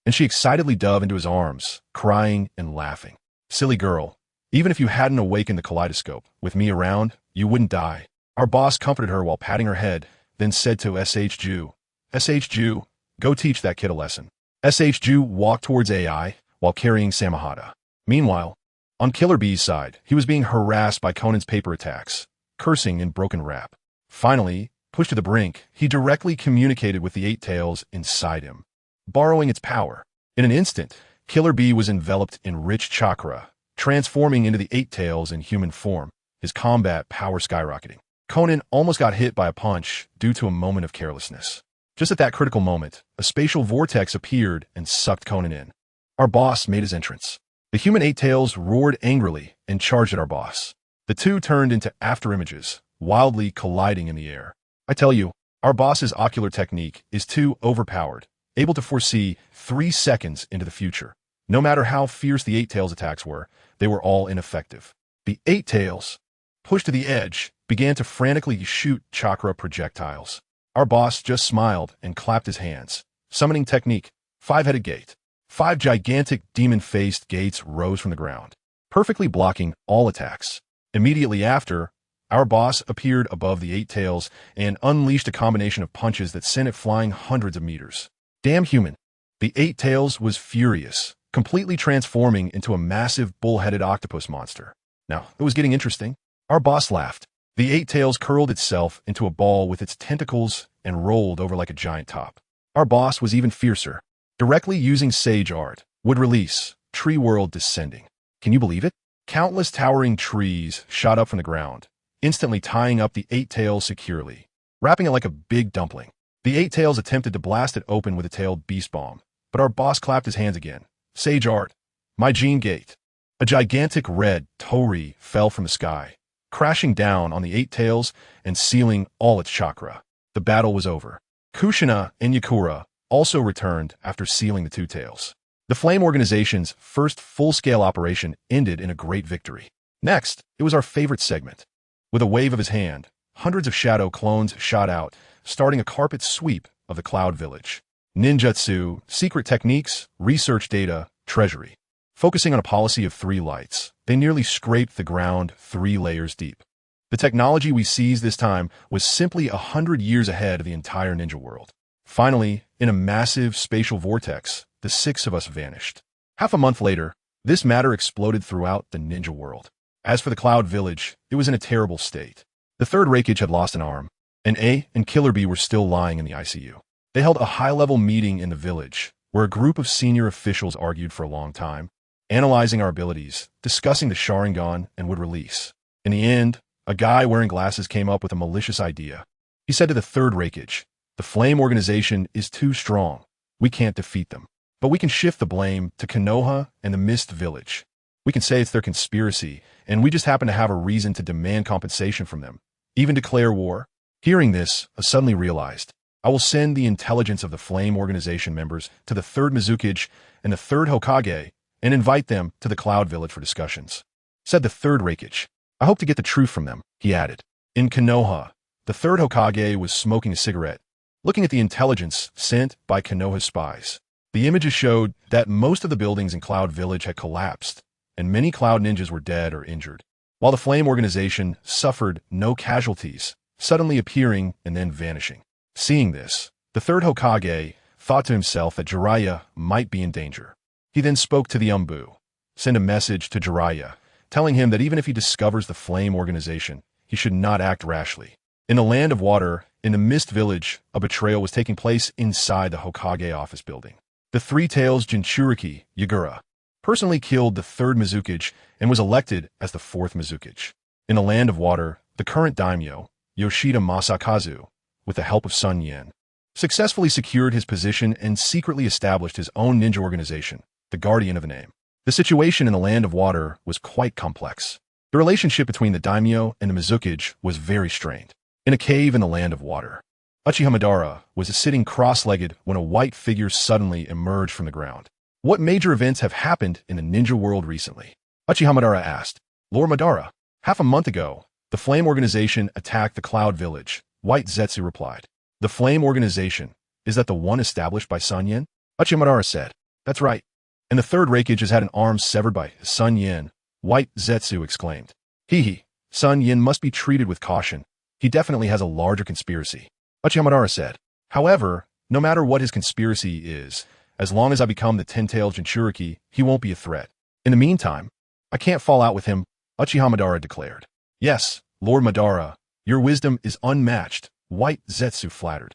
and she excitedly dove into his arms, crying and laughing. "Silly girl, Even if you hadn't awakened the kaleidoscope, with me around, you wouldn't die. Our boss comforted her while patting her head, then said to SHJu, SHJu, go teach that kid a lesson. SHJu walked towards AI while carrying Samahata. Meanwhile, on Killer Bee's side, he was being harassed by Conan's paper attacks, cursing in broken rap. Finally, pushed to the brink, he directly communicated with the Eight Tails inside him, borrowing its power. In an instant, Killer Bee was enveloped in rich chakra, transforming into the Eight Tails in human form, his combat power skyrocketing. Conan almost got hit by a punch due to a moment of carelessness. Just at that critical moment, a spatial vortex appeared and sucked Conan in. Our boss made his entrance. The human Eight Tails roared angrily and charged at our boss. The two turned into afterimages, wildly colliding in the air. I tell you, our boss's ocular technique is too overpowered, able to foresee 3 seconds into the future. No matter how fierce the Eight Tails attacks were, they were all ineffective. The Eight Tails, pushed to the edge, began to frantically shoot chakra projectiles. Our boss just smiled and clapped his hands. Summoning technique, 5-headed gate. 5 gigantic demon-faced gates rose from the ground, perfectly blocking all attacks. Immediately after, our boss appeared above the Eight Tails and unleashed a combination of punches that sent it flying hundreds of meters. Damn human! The Eight Tails was furious, completely transforming into a massive bull-headed octopus monster. Now, it was getting interesting. Our boss laughed. The Eight Tails curled itself into a ball with its tentacles and rolled over like a giant top. Our boss was even fiercer. Directly using Sage Art, would release Tree World Descending. Can you believe it? Countless towering trees shot up from the ground, instantly tying up the Eight Tails securely, wrapping it like a big dumpling. The Eight Tails attempted to blast it open with a tailed beast bomb, but our boss clapped his hands again. Sage Art, my Gene Gate. A gigantic red Tori fell from the sky, crashing down on the Eight Tails and sealing all its chakra. The battle was over. Kushina and Yakura also returned after sealing the two tails. The Flame Organization's first full-scale operation ended in a great victory. Next, it was our favorite segment. With a wave of his hand, hundreds of shadow clones shot out, starting a carpet sweep of the Cloud Village. Ninjutsu, secret techniques, research data, treasury. Focusing on a policy of 3 lights, they nearly scraped the ground 3 layers deep. The technology we seized this time was simply 100 years ahead of the entire ninja world. Finally, in a massive spatial vortex, the 6 of us vanished. Half a month later, this matter exploded throughout the ninja world. As for the Cloud Village, it was in a terrible state. The third Raikage had lost an arm, and A and Killer Bee were still lying in the ICU. They held a high-level meeting in the village, where a group of senior officials argued for a long time, analyzing our abilities, discussing the Sharingan and would release. In the end, a guy wearing glasses came up with a malicious idea. He said to the third Raikage, the Flame Organization is too strong. We can't defeat them. But we can shift the blame to Konoha and the Mist Village. We can say it's their conspiracy, and we just happen to have a reason to demand compensation from them. Even declare war. Hearing this, I suddenly realized, I will send the intelligence of the Flame Organization members to the third Mizukage and the third Hokage and invite them to the Cloud Village for discussions. Said the third Raikage. I hope to get the truth from them, he added. In Konoha, the third Hokage was smoking a cigarette, looking at the intelligence sent by Konoha's spies. The images showed that most of the buildings in Cloud Village had collapsed, and many Cloud ninjas were dead or injured, while the Flame Organization suffered no casualties, suddenly appearing and then vanishing. Seeing this, the third Hokage thought to himself that Jiraiya might be in danger. He then spoke to the Umbu, sent a message to Jiraiya, telling him that even if he discovers the Flame Organization, he should not act rashly. In the Land of Water, in the Mist Village, a betrayal was taking place inside the Hokage office building. The Three Tails Jinchuriki, Yagura, personally killed the third Mizukage and was elected as the fourth Mizukage. In the Land of Water, the current daimyo, Yoshida Masakazu, with the help of SunYan, successfully secured his position and secretly established his own ninja organization, the Guardian of the Name. The situation in the Land of Water was quite complex. The relationship between the daimyo and the Mizukage was very strained. In a cave in the Land of Water, Uchiha Madara was sitting cross-legged when a white figure suddenly emerged from the ground. What major events have happened in the ninja world recently? Uchiha Madara asked. Lord Madara, half a month ago, the Flame Organization attacked the Cloud Village. White Zetsu replied. The Flame Organization, is that the one established by SunYan? Uchiha Madara said. That's right. And the third Raikage has had an arm severed by SunYan, White Zetsu exclaimed. He, SunYan must be treated with caution. He definitely has a larger conspiracy. Uchiha Madara said. However, no matter what his conspiracy is, as long as I become the 10-tailed Jinchuriki, he won't be a threat. In the meantime, I can't fall out with him, Uchiha Madara declared. Yes, Lord Madara, your wisdom is unmatched, White Zetsu flattered.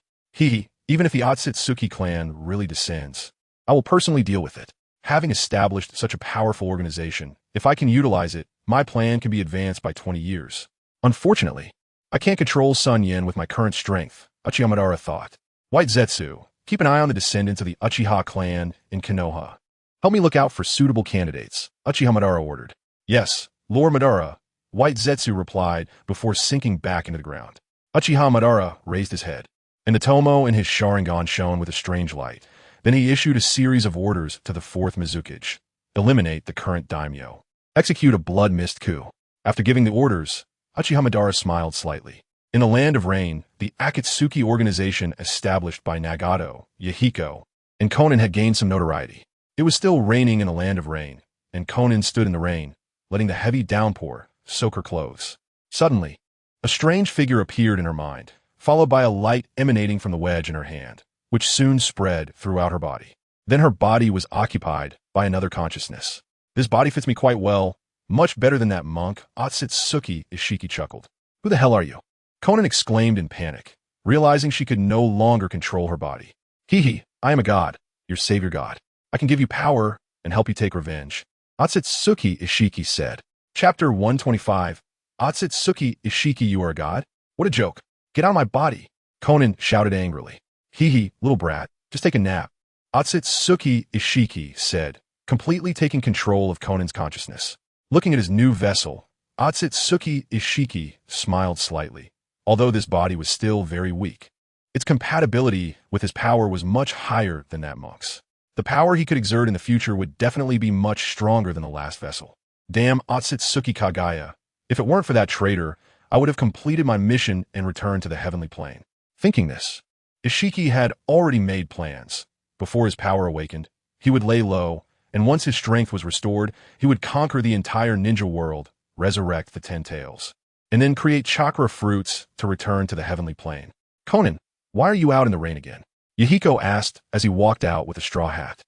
Even if the Otsutsuki clan really descends, I will personally deal with it. Having established such a powerful organization, if I can utilize it, my plan can be advanced by 20 years. Unfortunately, I can't control SunYan with my current strength, Uchiha Madara thought. White Zetsu, keep an eye on the descendants of the Uchiha clan in Konoha. Help me look out for suitable candidates, Uchiha Madara ordered. Yes, Lord Madara, White Zetsu replied before sinking back into the ground. Uchiha Madara raised his head, and the Tomo in his Sharingan shone with a strange light. Then he issued a series of orders to the 4th Mizukage. Eliminate the current daimyo. Execute a blood mist coup. After giving the orders, Uchiha Madara smiled slightly. In the Land of Rain, the Akatsuki organization established by Nagato, Yahiko, and Konan had gained some notoriety. It was still raining in the Land of Rain, and Konan stood in the rain, letting the heavy downpour soak her clothes. Suddenly, a strange figure appeared in her mind, followed by a light emanating from the wedge in her hand, which soon spread throughout her body. Then her body was occupied by another consciousness. This body fits me quite well, much better than that monk, Otsutsuki, Ishiki chuckled. Who the hell are you? Konan exclaimed in panic, realizing she could no longer control her body. I am a god, your savior god. I can give you power and help you take revenge. Otsutsuki Ishiki said. Chapter 125. Otsutsuki Ishiki, you are a god? What a joke. Get out of my body. Konan shouted angrily. Little brat, just take a nap. Otsutsuki Ishiki said, completely taking control of Konan's consciousness. Looking at his new vessel, Otsutsuki Ishiki smiled slightly, although this body was still very weak. Its compatibility with his power was much higher than that monk's. The power he could exert in the future would definitely be much stronger than the last vessel. Damn Otsutsuki Kagaya. If it weren't for that traitor, I would have completed my mission and returned to the heavenly plane. Thinking this, Ishiki had already made plans. Before his power awakened, he would lay low, and once his strength was restored, he would conquer the entire ninja world, resurrect the 10 tails, and then create chakra fruits to return to the heavenly plane. Konan, why are you out in the rain again? Yahiko asked as he walked out with a straw hat.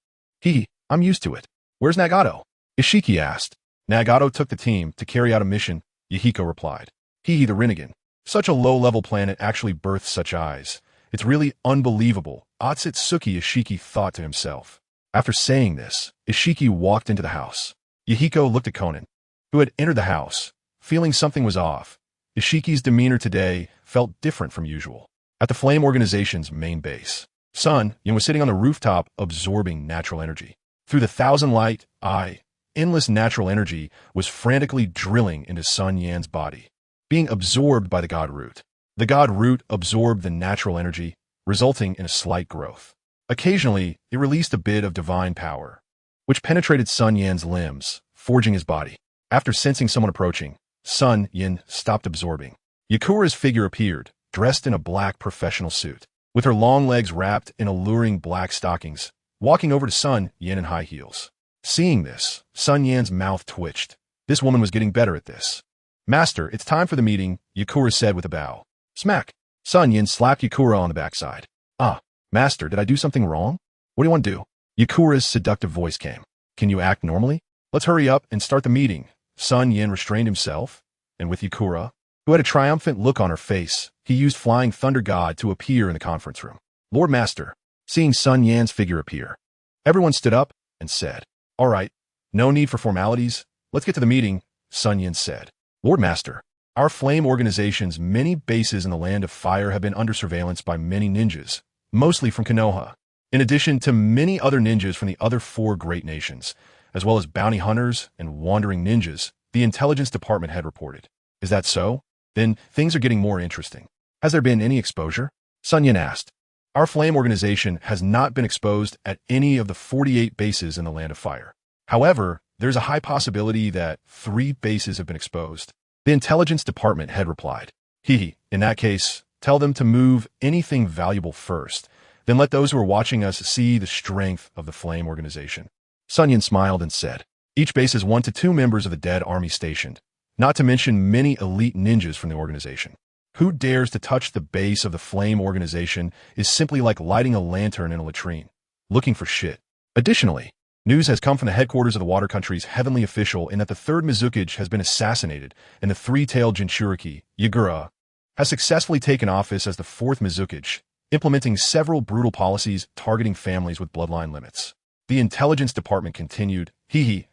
I'm used to it. Where's Nagato? Ishiki asked. Nagato took the team to carry out a mission, Yahiko replied. The Rinnegan. Such a low-level planet actually births such eyes. It's really unbelievable, Otsutsuki Ishiki thought to himself. After saying this, Ishiki walked into the house. Yahiko looked at Konan, who had entered the house, feeling something was off. Ishiki's demeanor today felt different from usual. At the Flame Organization's main base, SunYan was sitting on the rooftop absorbing natural energy. Through the 1,000-light eye, endless natural energy was frantically drilling into SunYan's body, being absorbed by the God Root. The God Root absorbed the natural energy, resulting in a slight growth. Occasionally, it released a bit of divine power, which penetrated SunYan's limbs, forging his body. After sensing someone approaching, SunYan stopped absorbing. Yakura's figure appeared, dressed in a black professional suit, with her long legs wrapped in alluring black stockings, walking over to SunYan in high heels. Seeing this, SunYan's mouth twitched. This woman was getting better at this. Master, it's time for the meeting, Yakura said with a bow. Smack! SunYan slapped Yakura on the backside. Master, did I do something wrong? What do you want to do? Yakura's seductive voice came. Can you act normally? Let's hurry up and start the meeting. SunYan restrained himself, and with Yakura, who had a triumphant look on her face, he used Flying Thunder God to appear in the conference room. Lord Master, seeing SunYan's figure appear, everyone stood up and said, All right, no need for formalities. Let's get to the meeting, SunYan said. Lord Master, our Flame Organization's many bases in the Land of Fire have been under surveillance by many ninjas, mostly from Konoha, in addition to many other ninjas from the other 4 great nations, as well as bounty hunters and wandering ninjas, the intelligence department had reported. Is that so? Then things are getting more interesting. Has there been any exposure? SunYan asked. Our Flame Organization has not been exposed at any of the 48 bases in the Land of Fire. However, there's a high possibility that 3 bases have been exposed. The intelligence department had replied. In that case, tell them to move anything valuable first, then let those who are watching us see the strength of the Flame Organization. SunYan smiled and said, Each base has 1 to 2 members of the dead army stationed, not to mention many elite ninjas from the organization. Who dares to touch the base of the Flame organization is simply like lighting a lantern in a latrine, looking for shit. Additionally, news has come from the headquarters of the Water Country's heavenly official in that the third Mizuki has been assassinated, and the three-tailed Jinchuriki, Yagura, has successfully taken office as the fourth Mizuki, implementing several brutal policies targeting families with bloodline limits. The intelligence department continued, Uchiha,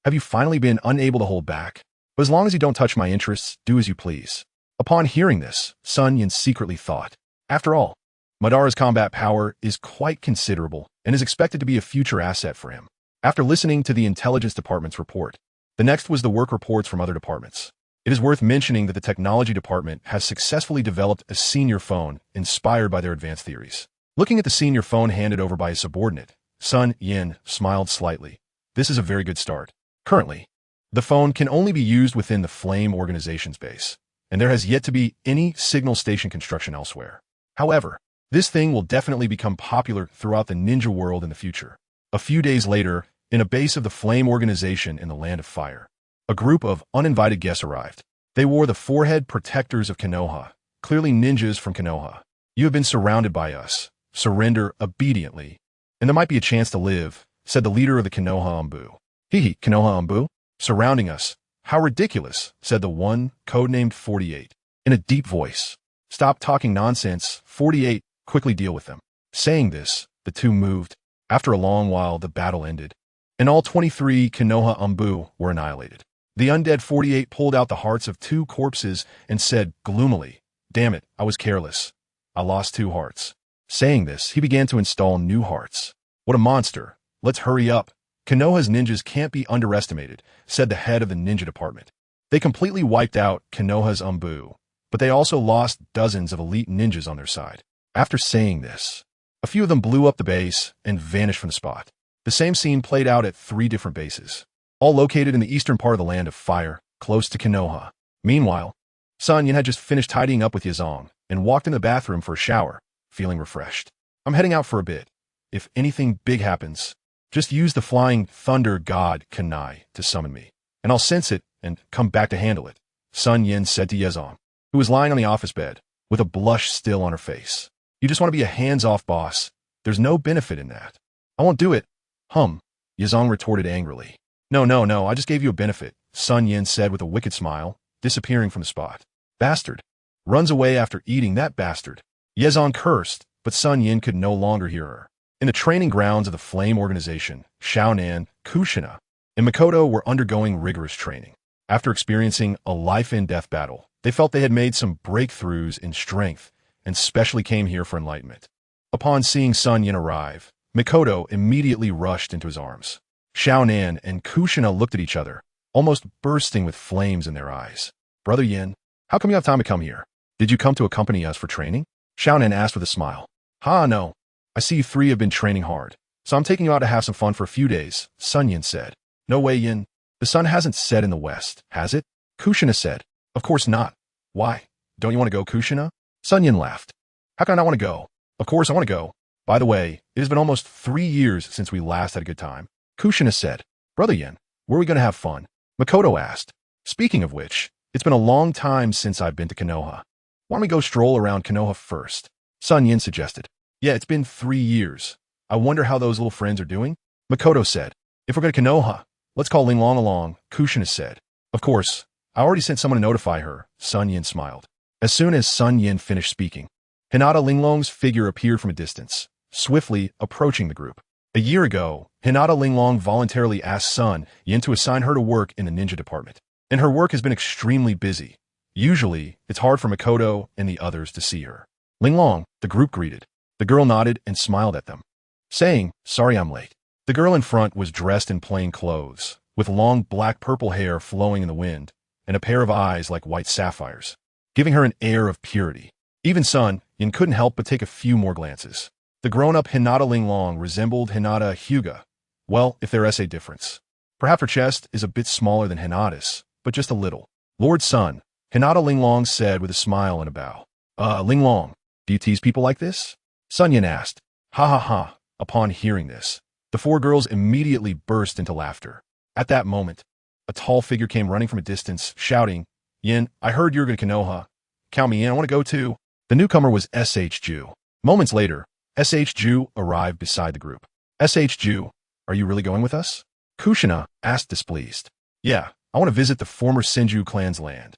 have you finally been unable to hold back? But as long as you don't touch my interests, do as you please. Upon hearing this, SunYan secretly thought, after all, Madara's combat power is quite considerable and is expected to be a future asset for him. After listening to the intelligence department's report, the next was the work reports from other departments. It is worth mentioning that the technology department has successfully developed a senior phone inspired by their advanced theories. Looking at the senior phone handed over by his subordinate, SunYan smiled slightly. This is a very good start. Currently, the phone can only be used within the Flame organization's base, and there has yet to be any signal station construction elsewhere. However, this thing will definitely become popular throughout the ninja world in the future. A few days later, in a base of the Flame organization in the Land of Fire, a group of uninvited guests arrived. They wore the forehead protectors of Konoha, clearly ninjas from Konoha. You have been surrounded by us. Surrender obediently, and there might be a chance to live, said the leader of the Konoha Ambu. Konoha Ambu? Surrounding us. How ridiculous, said the one, codenamed 48, in a deep voice. Stop talking nonsense, 48, quickly deal with them. Saying this, the two moved. After a long while, the battle ended, and all 23 Konoha Ambu were annihilated. The undead 48 pulled out the hearts of 2 corpses and said gloomily, damn it, I was careless. I lost 2 hearts. Saying this, he began to install new hearts. What a monster. Let's hurry up. Konoha's ninjas can't be underestimated, said the head of the ninja department. They completely wiped out Konoha's Ambu, but they also lost dozens of elite ninjas on their side. After saying this, a few of them blew up the base and vanished from the spot. The same scene played out at 3 different bases, all located in the eastern part of the Land of Fire, close to Konoha. Meanwhile, SunYan had just finished tidying up with Yazong and walked in the bathroom for a shower, feeling refreshed. I'm heading out for a bit. If anything big happens, just use the flying thunder god Kanai to summon me, and I'll sense it and come back to handle it, SunYan said to Yazong, who was lying on the office bed, with a blush still on her face. You just want to be a hands-off boss. There's no benefit in that. I won't do it. Yazong retorted angrily. No, I just gave you a benefit, SunYan said with a wicked smile, disappearing from the spot. Bastard. Runs away after eating that bastard. Yazong cursed, but SunYan could no longer hear her. In the training grounds of the Flame organization, Xiaonan, Kushina, and Makoto were undergoing rigorous training. After experiencing a life-and-death battle, they felt they had made some breakthroughs in strength and specially came here for enlightenment. Upon seeing SunYan arrive, Makoto immediately rushed into his arms. Xiaonan and Kushina looked at each other, almost bursting with flames in their eyes. Brother Yin, how come you have time to come here? Did you come to accompany us for training? Xiaonan asked with a smile. No. I see you 3 have been training hard, so I'm taking you out to have some fun for a few days, SunYan said. No way, Yin. The sun hasn't set in the west, has it? Kushina said. Of course not. Why? Don't you want to go, Kushina? SunYan laughed. How can I not want to go? Of course I want to go. By the way, it has been almost 3 years since we last had a good time. Kushina said. Brother Yin, where are we going to have fun? Makoto asked. Speaking of which, it's been a long time since I've been to Konoha. Why don't we go stroll around Konoha first? SunYan suggested. Yeah, it's been 3 years. I wonder how those little friends are doing? Makoto said. If we're going to Konoha, let's call Linglong along, Kushina said. Of course, I already sent someone to notify her, SunYan smiled. As soon as SunYan finished speaking, Hinata Linglong's figure appeared from a distance, swiftly approaching the group. A year ago, Hinata Linglong voluntarily asked SunYan to assign her to work in the ninja department, and her work has been extremely busy. Usually, it's hard for Makoto and the others to see her. Linglong, the group greeted. The girl nodded and smiled at them, saying, sorry I'm late. The girl in front was dressed in plain clothes, with long black-purple hair flowing in the wind, and a pair of eyes like white sapphires, giving her an air of purity. Even SunYan couldn't help but take a few more glances. The grown-up Hinata Linglong resembled Hinata Hyuga, well, if there is a difference. Perhaps her chest is a bit smaller than Hinata's, but just a little. Lord Sun, Hinata Linglong said with a smile and a bow. Linglong, do you tease people like this? SunYan asked. Ha. Upon hearing this, The four girls immediately burst into laughter. At that moment, a tall figure came running from a distance, shouting, "Yin, I heard you're going to Konoha. Count me in, I want to go too." The newcomer was S.H. Ju. Moments later, S.H. Ju arrived beside the group. S.H. Ju, are you really going with us? Kushina asked displeased. Yeah, I want to visit the former Senju clan's land.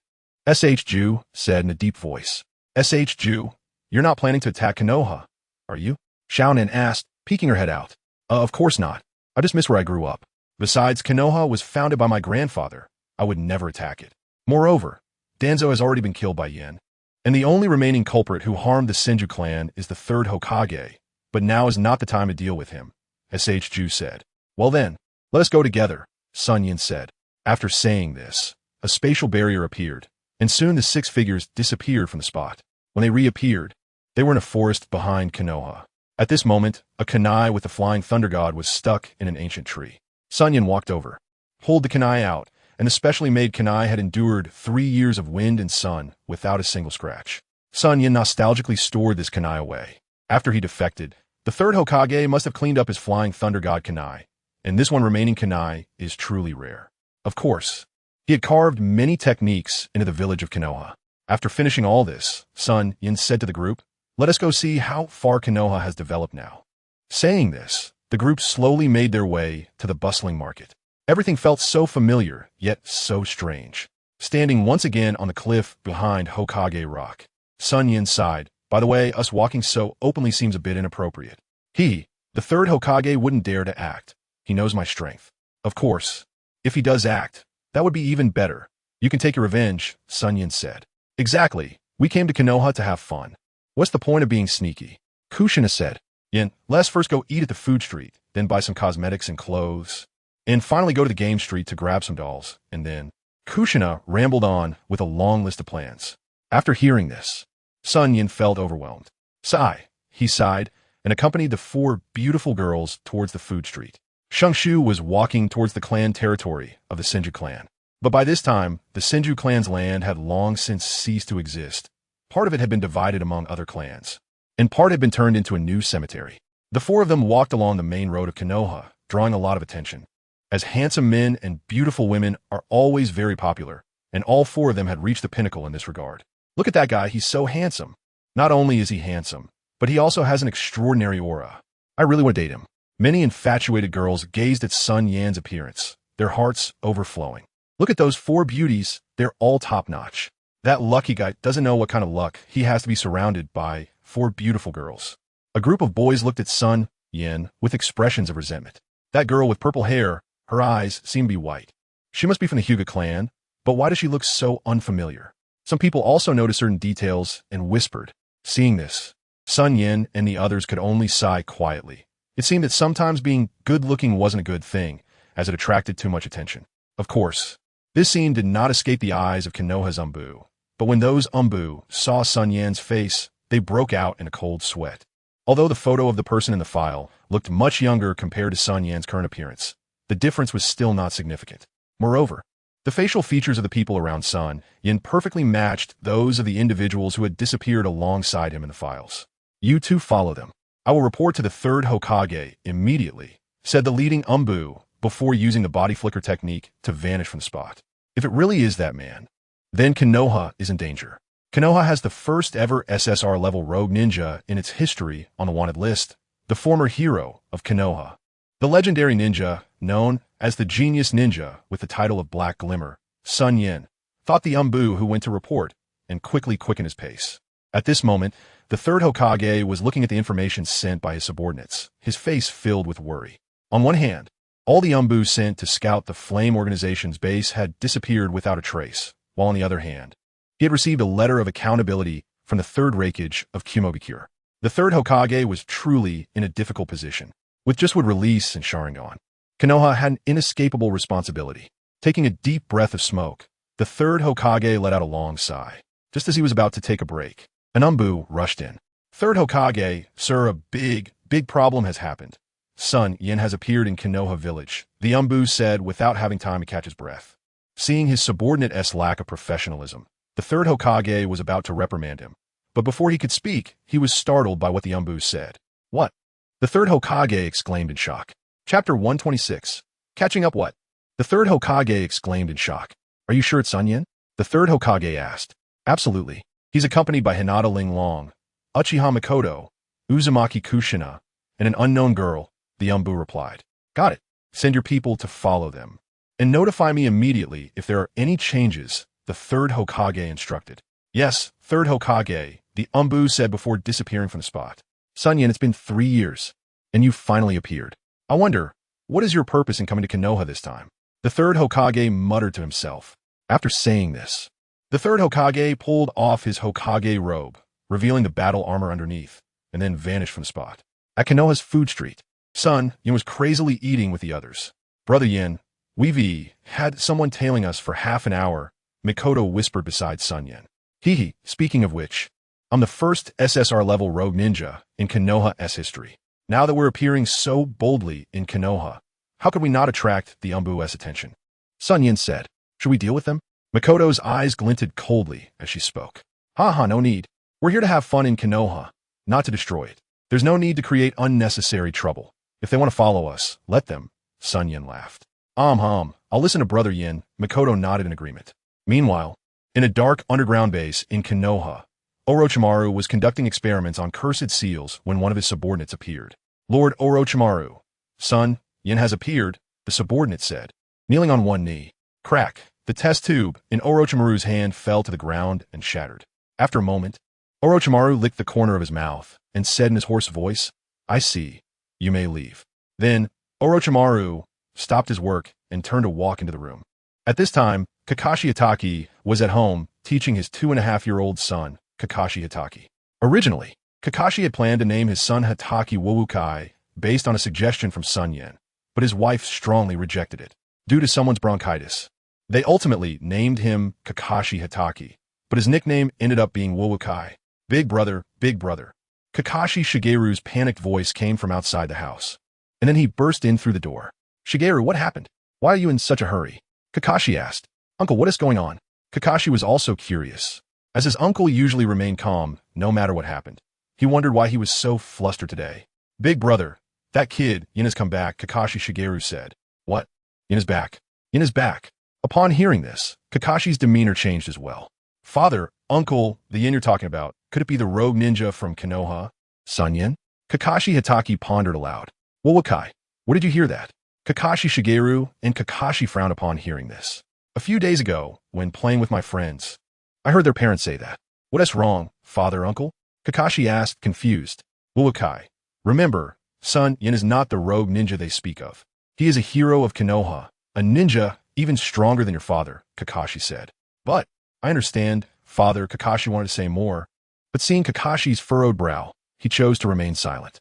S.H. Ju said in a deep voice. S.H. Ju, you're not planning to attack Konoha, are you? Xiaonan asked, peeking her head out. Of course not. I just miss where I grew up. Besides, Konoha was founded by my grandfather. I would never attack it. Moreover, Danzo has already been killed by Yin. And the only remaining culprit who harmed the Senju clan is the third Hokage, but now is not the time to deal with him, S.H. Ju said. Well then, let us go together, SunYan said. After saying this, a spatial barrier appeared, and soon the six figures disappeared from the spot. When they reappeared, they were in a forest behind Konoha. At this moment, a kunai with the flying thunder god was stuck in an ancient tree. SunYan walked over, pulled the kunai out, and the specially made kunai had endured 3 years of wind and sun without a single scratch. SunYan nostalgically stored this kunai away. After he defected, the third Hokage must have cleaned up his flying thunder god kunai, and this one remaining kunai is truly rare. Of course, he had carved many techniques into the village of Konoha. After finishing all this, SunYan said to the group, "Let us go see how far Konoha has developed now." Saying this, the group slowly made their way to the bustling market. Everything felt so familiar, yet so strange. Standing once again on the cliff behind Hokage Rock, SunYan sighed. By the way, us walking so openly seems a bit inappropriate. He, the third Hokage, wouldn't dare to act. He knows my strength. Of course, if he does act, that would be even better. You can take your revenge, SunYan said. Exactly. We came to Konoha to have fun. What's the point of being sneaky? Kushina said. Yin, let's first go eat at the food street, then buy some cosmetics and clothes, and finally go to the game street to grab some dolls, and then... Kushina rambled on with a long list of plans. After hearing this, SunYan felt overwhelmed. Sigh, he sighed, and accompanied the four beautiful girls towards the food street. Shungshu was walking towards the clan territory of the Senju clan. But by this time, the Senju clan's land had long since ceased to exist. Part of it had been divided among other clans, and part had been turned into a new cemetery. The four of them walked along the main road of Konoha, drawing a lot of attention. As handsome men and beautiful women are always very popular, and all four of them had reached the pinnacle in this regard. Look at that guy, he's so handsome. Not only is he handsome, but he also has an extraordinary aura. I really want to date him. Many infatuated girls gazed at SunYan's appearance, their hearts overflowing. Look at those four beauties, they're all top-notch. That lucky guy doesn't know what kind of luck he has to be surrounded by four beautiful girls. A group of boys looked at SunYan with expressions of resentment. That girl with purple hair, her eyes seem to be white. She must be from the Hyuga clan, but why does she look so unfamiliar? Some people also noticed certain details and whispered. Seeing this, SunYan and the others could only sigh quietly. It seemed that sometimes being good-looking wasn't a good thing, as it attracted too much attention. Of course, this scene did not escape the eyes of Konoha's Umbu, but when those Umbu saw SunYan's face, they broke out in a cold sweat. Although the photo of the person in the file looked much younger compared to SunYan's current appearance, the difference was still not significant. Moreover, the facial features of the people around SunYan perfectly matched those of the individuals who had disappeared alongside him in the files. You two follow them. I will report to the third Hokage immediately, said the leading Umbu before using the body flicker technique to vanish from the spot. If it really is that man, then Konoha is in danger. Konoha has the first ever SSR level rogue ninja in its history on the wanted list, the former hero of Konoha. The legendary ninja, known as the Genius Ninja with the title of Black Glimmer, SunYan, thought the Umbu who went to report and quickly quickened his pace. At this moment, the third Hokage was looking at the information sent by his subordinates, his face filled with worry. On one hand, all the Umbu sent to scout the Flame Organization's base had disappeared without a trace, while on the other hand, he had received a letter of accountability from the third Raikage of Kumogakure. The third Hokage was truly in a difficult position. With just would release and Sharingan, Konoha had an inescapable responsibility. Taking a deep breath of smoke, the third Hokage let out a long sigh. Just as he was about to take a break, an Umbu rushed in. Third Hokage, sir, a big problem has happened. SunYan has appeared in Konoha village, the Umbu said without having time to catch his breath. Seeing his subordinate's lack of professionalism, the third Hokage was about to reprimand him. But before he could speak, he was startled by what the Umbu said. What? The third Hokage exclaimed in shock. Chapter 126. Catching up what? The third Hokage exclaimed in shock. Are you sure it's SunYan? The third Hokage asked. Absolutely. He's accompanied by Hinata Linglong, Uchiha Mikoto, Uzumaki Kushina, and an unknown girl, the Umbu replied. Got it. Send your people to follow them. And notify me immediately if there are any changes, the third Hokage instructed. Yes, third Hokage, the Umbu said before disappearing from the spot. SunYan, it's been 3 years, and you finally appeared. I wonder, what is your purpose in coming to Konoha this time? The third Hokage muttered to himself. After saying this, the third Hokage pulled off his Hokage robe, revealing the battle armor underneath, and then vanished from the spot. At Konoha's food street, SunYan was crazily eating with the others. Brother Yin, we've had someone tailing us for half an hour, Mikoto whispered beside SunYan. He, speaking of which, I'm the first SSR-level rogue ninja in Konoha's history. Now that we're appearing so boldly in Konoha, how could we not attract the Umbu's attention? SunYan said. Should we deal with them? Mikoto's eyes glinted coldly as she spoke. Haha, no need. We're here to have fun in Konoha, not to destroy it. There's no need to create unnecessary trouble. If they want to follow us, let them. SunYan laughed. I'll listen to Brother Yin. Mikoto nodded in agreement. Meanwhile, in a dark underground base in Konoha, Orochimaru was conducting experiments on cursed seals when one of his subordinates appeared. Lord Orochimaru, SunYan has appeared, the subordinate said. Kneeling on one knee. Crack. The test tube in Orochimaru's hand fell to the ground and shattered. After a moment, Orochimaru licked the corner of his mouth and said in his hoarse voice, I see. You may leave. Then, Orochimaru stopped his work and turned to walk into the room. At this time, Kakashi Hatake was at home teaching his 2.5-year-old son, Kakashi Hatake. Originally, Kakashi had planned to name his son Hatake Wowokai based on a suggestion from SunYan, but his wife strongly rejected it. Due to someone's bronchitis, they ultimately named him Kakashi Hatake, but his nickname ended up being Wowokai. Big brother, big brother. Kakashi Shigeru's panicked voice came from outside the house, and then he burst in through the door. Shigeru, what happened? Why are you in such a hurry? Kakashi asked. Uncle, what is going on? Kakashi was also curious. As his uncle usually remained calm, no matter what happened, he wondered why he was so flustered today. Big brother, that kid, Yin has come back, Kakashi Shigeru said. What? Yin is back. Yin is back. Upon hearing this, Kakashi's demeanor changed as well. Father, uncle, the Yin you're talking about, could it be the rogue ninja from Konoha? SunYan? Kakashi Hatake pondered aloud. Wowokai, where did you hear that? Kakashi Shigeru and Kakashi frowned upon hearing this. A few days ago, when playing with my friends, I heard their parents say that. What is wrong, father, uncle? Kakashi asked, confused. Wowokai, remember, SunYan is not the rogue ninja they speak of. He is a hero of Konoha, a ninja even stronger than your father, Kakashi said. But, I understand, father, Kakashi wanted to say more, but seeing Kakashi's furrowed brow, he chose to remain silent.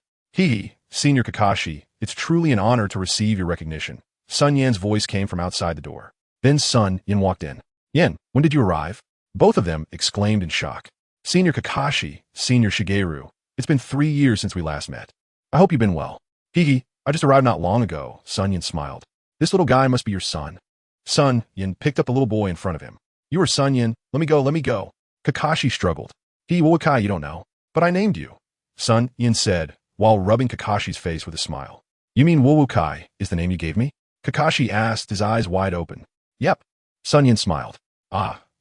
Senior Kakashi, it's truly an honor to receive your recognition. SunYan's voice came from outside the door. Then SunYan walked in. Yin, when did you arrive? Both of them exclaimed in shock. Senior Kakashi, Senior Shigeru, it's been 3 years since we last met. I hope you've been well. I just arrived not long ago, SunYan smiled. This little guy must be your son. SunYan picked up the little boy in front of him. You are SunYan, let me go. Kakashi struggled. Wowokai, you don't know, but I named you. SunYan said, while rubbing Kakashi's face with a smile. You mean Wowokai is the name you gave me? Kakashi asked, his eyes wide open. Yep. SunYan smiled.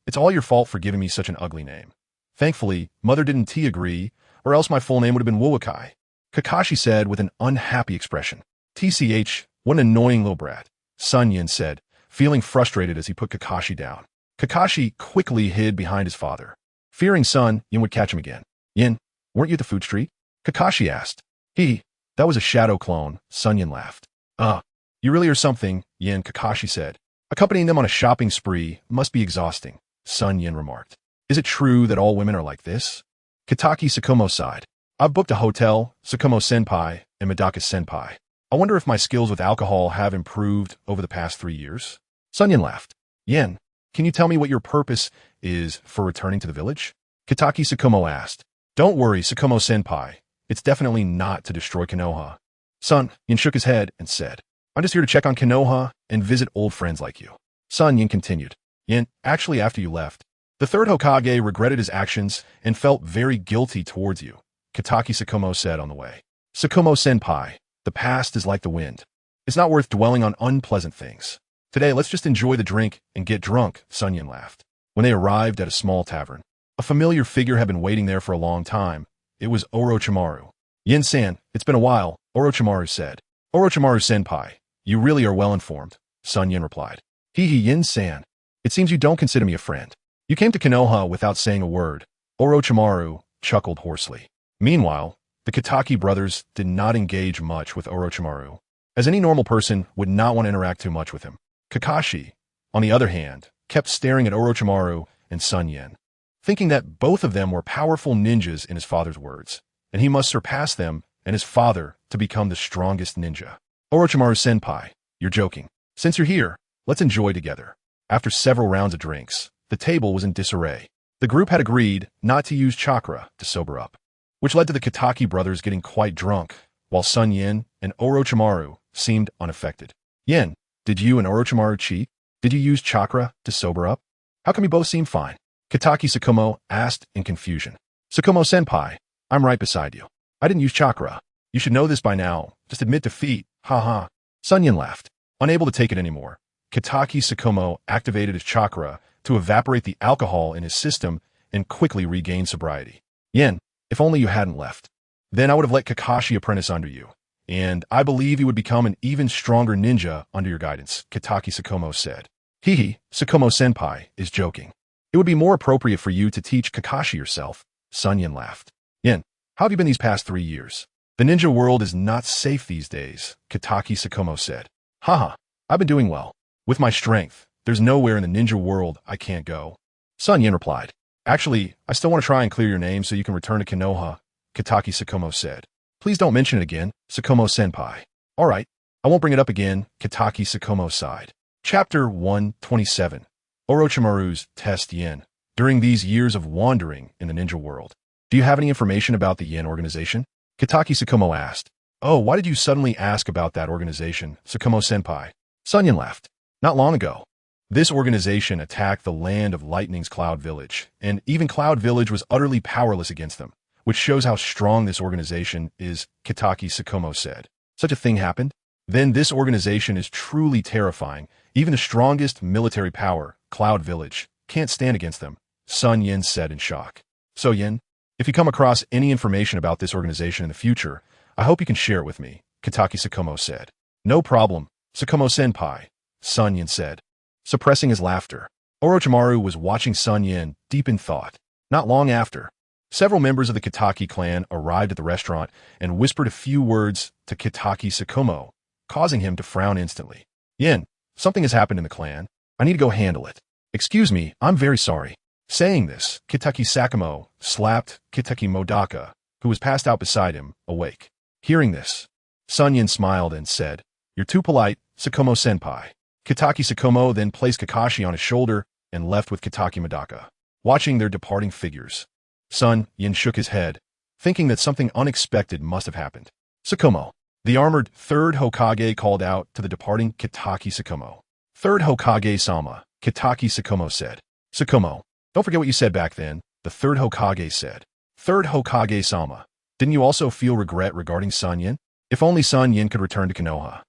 It's all your fault for giving me such an ugly name. Thankfully, Mother didn't agree, or else my full name would have been Wowokai. Kakashi said with an unhappy expression. TCH, what an annoying little brat, SunYan said, feeling frustrated as he put Kakashi down. Kakashi quickly hid behind his father, fearing SunYan would catch him again. Yin, weren't you at the food street? Kakashi asked. That was a shadow clone, SunYan laughed. You really are something, Yin, Kakashi said. Accompanying them on a shopping spree must be exhausting, SunYan remarked. Is it true that all women are like this? Kitaki Sakumo sighed. I've booked a hotel, Sakumo-senpai, and Medaka-senpai. I wonder if my skills with alcohol have improved over the past 3 years. SunYan laughed. Yin, can you tell me what your purpose is for returning to the village? Kitaki Sakumo asked. Don't worry, Sakumo-senpai. It's definitely not to destroy Konoha. SunYan shook his head and said, I'm just here to check on Konoha and visit old friends like you. SunYan continued. Yin, actually after you left, the third Hokage regretted his actions and felt very guilty towards you, Kitaki Sakumo said on the way. Sakumo-senpai, the past is like the wind. It's not worth dwelling on unpleasant things. Today, let's just enjoy the drink and get drunk, SunYan laughed. When they arrived at a small tavern, a familiar figure had been waiting there for a long time. It was Orochimaru. Yin-san, it's been a while, Orochimaru said. Orochimaru-senpai, you really are well informed, SunYan replied. Hee Yin-san. It seems you don't consider me a friend. You came to Konoha without saying a word. Orochimaru chuckled hoarsely. Meanwhile, the Kitaki brothers did not engage much with Orochimaru, as any normal person would not want to interact too much with him. Kakashi, on the other hand, kept staring at Orochimaru and SunYan, thinking that both of them were powerful ninjas in his father's words, and he must surpass them and his father to become the strongest ninja. Orochimaru-senpai, you're joking. Since you're here, let's enjoy together. After several rounds of drinks, the table was in disarray. The group had agreed not to use chakra to sober up, which led to the Kitaki brothers getting quite drunk, while SunYan and Orochimaru seemed unaffected. Yen, did you and Orochimaru cheat? Did you use chakra to sober up? How come you both seem fine? Kitaki Tsukumo asked in confusion. Tsukumo-senpai, I'm right beside you. I didn't use chakra. You should know this by now. Just admit defeat. Ha. SunYan laughed. Unable to take it anymore, Kitaki Tsukumo activated his chakra to evaporate the alcohol in his system and quickly regain sobriety. Yen, if only you hadn't left. Then I would have let Kakashi apprentice under you, and I believe he would become an even stronger ninja under your guidance, Kitaki Tsukumo said. Tsukumo-senpai is joking. It would be more appropriate for you to teach Kakashi yourself, SunYan laughed. Yen, how have you been these past 3 years? The ninja world is not safe these days, Kitaki Tsukumo said. Haha, I've been doing well. With my strength, there's nowhere in the ninja world I can't go. SunYan replied. Actually, I still want to try and clear your name so you can return to Konoha, Kitaki Tsukumo said. Please don't mention it again, Tsukumo-senpai. All right, I won't bring it up again, Kitaki Tsukumo sighed. Chapter 127. Orochimaru's Test Yen. During these years of wandering in the ninja world, do you have any information about the Yen organization? Kitaki Tsukumo asked. Oh, why did you suddenly ask about that organization, Tsukumo-senpai? SunYan laughed. Not long ago, this organization attacked the land of Lightning's Cloud Village, and even Cloud Village was utterly powerless against them, which shows how strong this organization is, Kitaki Tsukumo said. Such a thing happened? Then this organization is truly terrifying. Even the strongest military power, Cloud Village, can't stand against them, SunYan said in shock. So Yen, if you come across any information about this organization in the future, I hope you can share it with me, Kitaki Tsukumo said. No problem, Tsukumo-senpai, SunYan said, suppressing his laughter. Orochimaru was watching SunYan deep in thought. Not long after, several members of the Kitaki clan arrived at the restaurant and whispered a few words to Kitaki Tsukumo, causing him to frown instantly. Yen, something has happened in the clan. I need to go handle it. Excuse me, I'm very sorry. Saying this, Kitaki Tsukumo slapped Kitaki Modaka, who was passed out beside him, awake. Hearing this, SunYan smiled and said, You're too polite, Tsukumo-senpai. Kitaki Tsukumo then placed Kakashi on his shoulder and left with Kitaki Modaka, watching their departing figures. SunYan shook his head, thinking that something unexpected must have happened. Tsukumo, the armored third Hokage called out to the departing Kitaki Tsukumo. Third Hokage-sama, Kitaki Tsukumo said. Tsukumo, don't forget what you said back then, the third Hokage said. Third Hokage-sama, didn't you also feel regret regarding SunYan? If only SunYan could return to Konoha.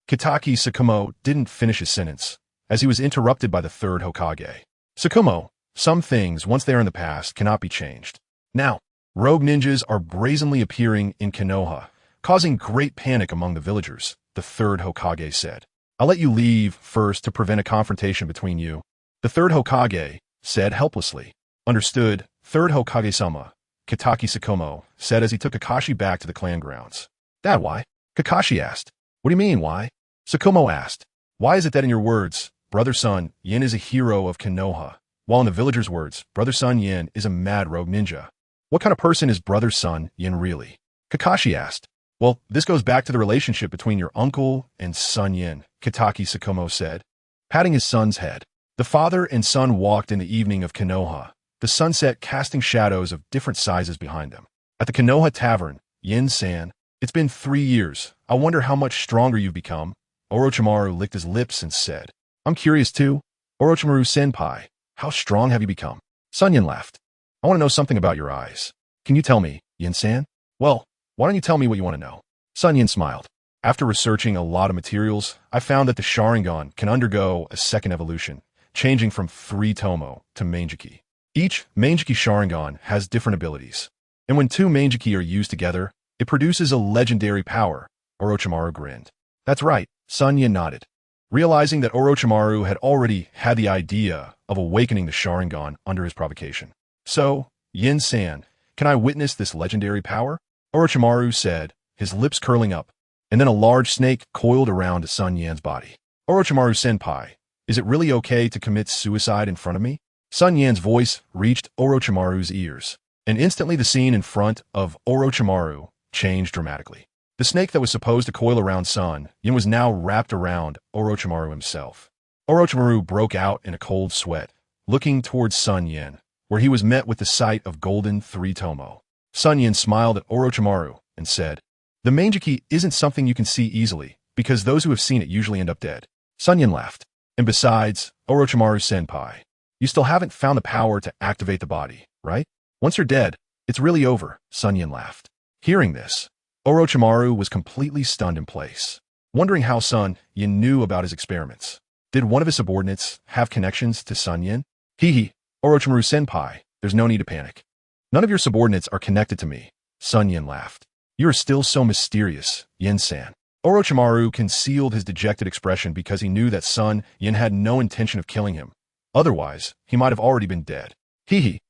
Kitaki Tsukumo didn't finish his sentence, as he was interrupted by the third Hokage. Tsukumo, some things, once they are in the past, cannot be changed. Now, rogue ninjas are brazenly appearing in Konoha, causing great panic among the villagers, the third Hokage said. I'll let you leave first to prevent a confrontation between you, the third Hokage said helplessly. Understood, third Hokage-sama, Kitaki Tsukumo said as he took Kakashi back to the clan grounds. Dad, why? Kakashi asked. What do you mean, why? Tsukumo asked. Why is it that in your words, brother Sun Yen is a hero of Konoha, while in the villagers' words, brother Sun Yen is a mad rogue ninja? What kind of person is brother Sun Yen really? Kakashi asked. Well, this goes back to the relationship between your uncle and Sun Yen, Kitaki Tsukumo said, patting his son's head. The father and son walked in the evening of Konoha, the sunset casting shadows of different sizes behind them. At the Konoha Tavern, Yen-san, it's been 3 years. I wonder how much stronger you've become. Orochimaru licked his lips and said, I'm curious too. Orochimaru-senpai, how strong have you become? SunYan laughed. I want to know something about your eyes. Can you tell me, Yen-san? Well, why don't you tell me what you want to know? SunYan smiled. After researching a lot of materials, I found that the Sharingan can undergo a second evolution, changing from 3 Tomo to Manjiki. Each Manjiki Sharingan has different abilities, and when 2 Manjiki are used together, it produces a legendary power, Orochimaru grinned. That's right, SunYan nodded, realizing that Orochimaru had already had the idea of awakening the Sharingan under his provocation. So, Yin-san, can I witness this legendary power? Orochimaru said, his lips curling up, and then a large snake coiled around SunYan's body. Orochimaru-senpai, is it really okay to commit suicide in front of me? SunYan's voice reached Orochimaru's ears, and instantly the scene in front of Orochimaru changed dramatically. The snake that was supposed to coil around SunYan was now wrapped around Orochimaru himself. Orochimaru broke out in a cold sweat, looking towards SunYan, where he was met with the sight of golden 3 Tomo. SunYan smiled at Orochimaru and said, the Manjiki isn't something you can see easily, because those who have seen it usually end up dead. SunYan laughed. And besides, Orochimaru-senpai, you still haven't found the power to activate the body, right? Once you're dead, it's really over, SunYan laughed. Hearing this, Orochimaru was completely stunned in place, wondering how SunYan knew about his experiments. Did one of his subordinates have connections to SunYan? He, Orochimaru-senpai, there's no need to panic. None of your subordinates are connected to me, SunYan laughed. You are still so mysterious, Yin-san. Orochimaru concealed his dejected expression because he knew that SunYan had no intention of killing him. Otherwise, he might have already been dead.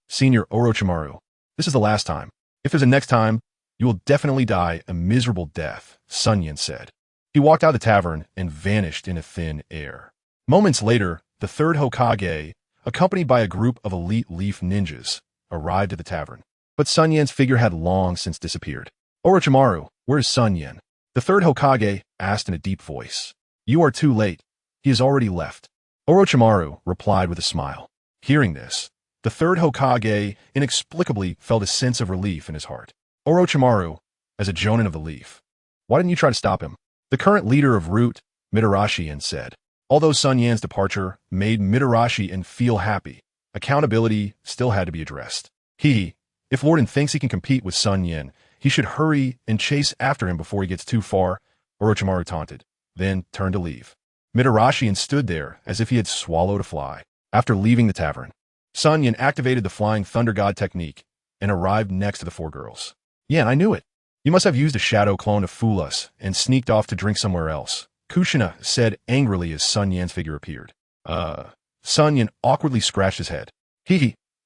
Senior Orochimaru, this is the last time. If there's a next time, you will definitely die a miserable death, SunYan said. He walked out of the tavern and vanished in a thin air. Moments later, the 3rd Hokage, accompanied by a group of elite leaf ninjas, arrived at the tavern. But SunYan's figure had long since disappeared. Orochimaru, where is SunYan? The 3rd Hokage asked in a deep voice. You are too late. He has already left. Orochimaru replied with a smile. Hearing this, the 3rd Hokage inexplicably felt a sense of relief in his heart. Orochimaru, as a Jonin of the Leaf, why didn't you try to stop him? The current leader of Root, Mitarashi, said. Although SunYan's departure made Mitarashi feel happy, accountability still had to be addressed. If Lorden thinks he can compete with SunYan, he should hurry and chase after him before he gets too far, Orochimaru taunted, then turned to leave. Mitarashi stood there as if he had swallowed a fly. After leaving the tavern, SunYan activated the Flying Thunder God technique and arrived next to the 4 girls. Yan, I knew it. You must have used a shadow clone to fool us and sneaked off to drink somewhere else, Kushina said angrily as SunYan's figure appeared. SunYan awkwardly scratched his head.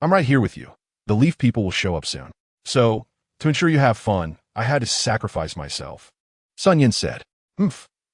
I'm right here with you. The leaf people will show up soon. So, to ensure you have fun, I had to sacrifice myself. SunYan said.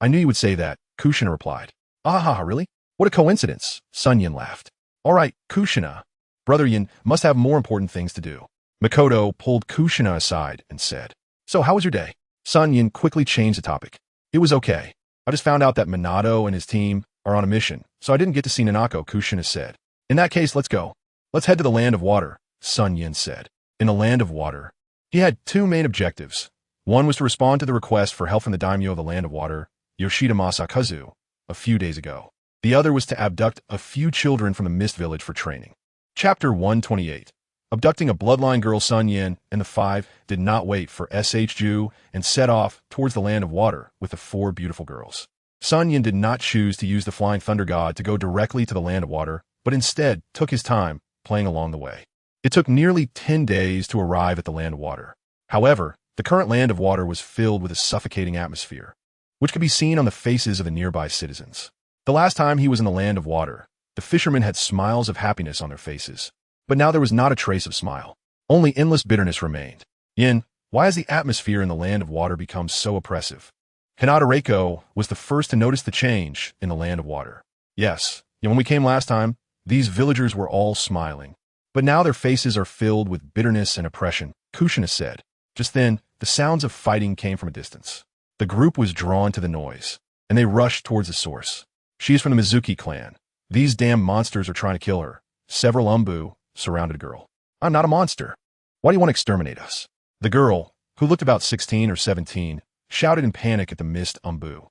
I knew you would say that, Kushina replied. Really? What a coincidence, SunYan laughed. All right, Kushina. Brother Yin must have more important things to do. Makoto pulled Kushina aside and said. So how was your day? SunYan quickly changed the topic. It was okay. I just found out that Minato and his team are on a mission, so I didn't get to see Nanako, Kushina said. In that case, let's go. Let's head to the Land of Water, SunYan said. In the Land of Water, he had 2 main objectives. One was to respond to the request for help from the daimyo of the Land of Water, Yoshida Masakazu, a few days ago. The other was to abduct a few children from the Mist Village for training. Chapter 128. Abducting a bloodline girl, SunYan and the 5 did not wait for SHU and set off towards the Land of Water with the 4 beautiful girls. SunYan did not choose to use the Flying Thunder God to go directly to the Land of Water, but instead took his time playing along the way. It took nearly 10 days to arrive at the Land of Water. However, the current Land of Water was filled with a suffocating atmosphere, which could be seen on the faces of the nearby citizens. The last time he was in the Land of Water, the fishermen had smiles of happiness on their faces. But now there was not a trace of smile. Only endless bitterness remained. Yin, why has the atmosphere in the Land of Water become so oppressive? Hinata Reiko was the first to notice the change in the Land of Water. Yes, when we came last time, these villagers were all smiling. But now their faces are filled with bitterness and oppression, Kushina said. Just then, the sounds of fighting came from a distance. The group was drawn to the noise, and they rushed towards the source. She is from the Mizuki clan. These damn monsters are trying to kill her. Several Umbu surrounded a girl. I'm not a monster. Why do you want to exterminate us? The girl, who looked about 16 or 17, shouted in panic at the mist Umbu.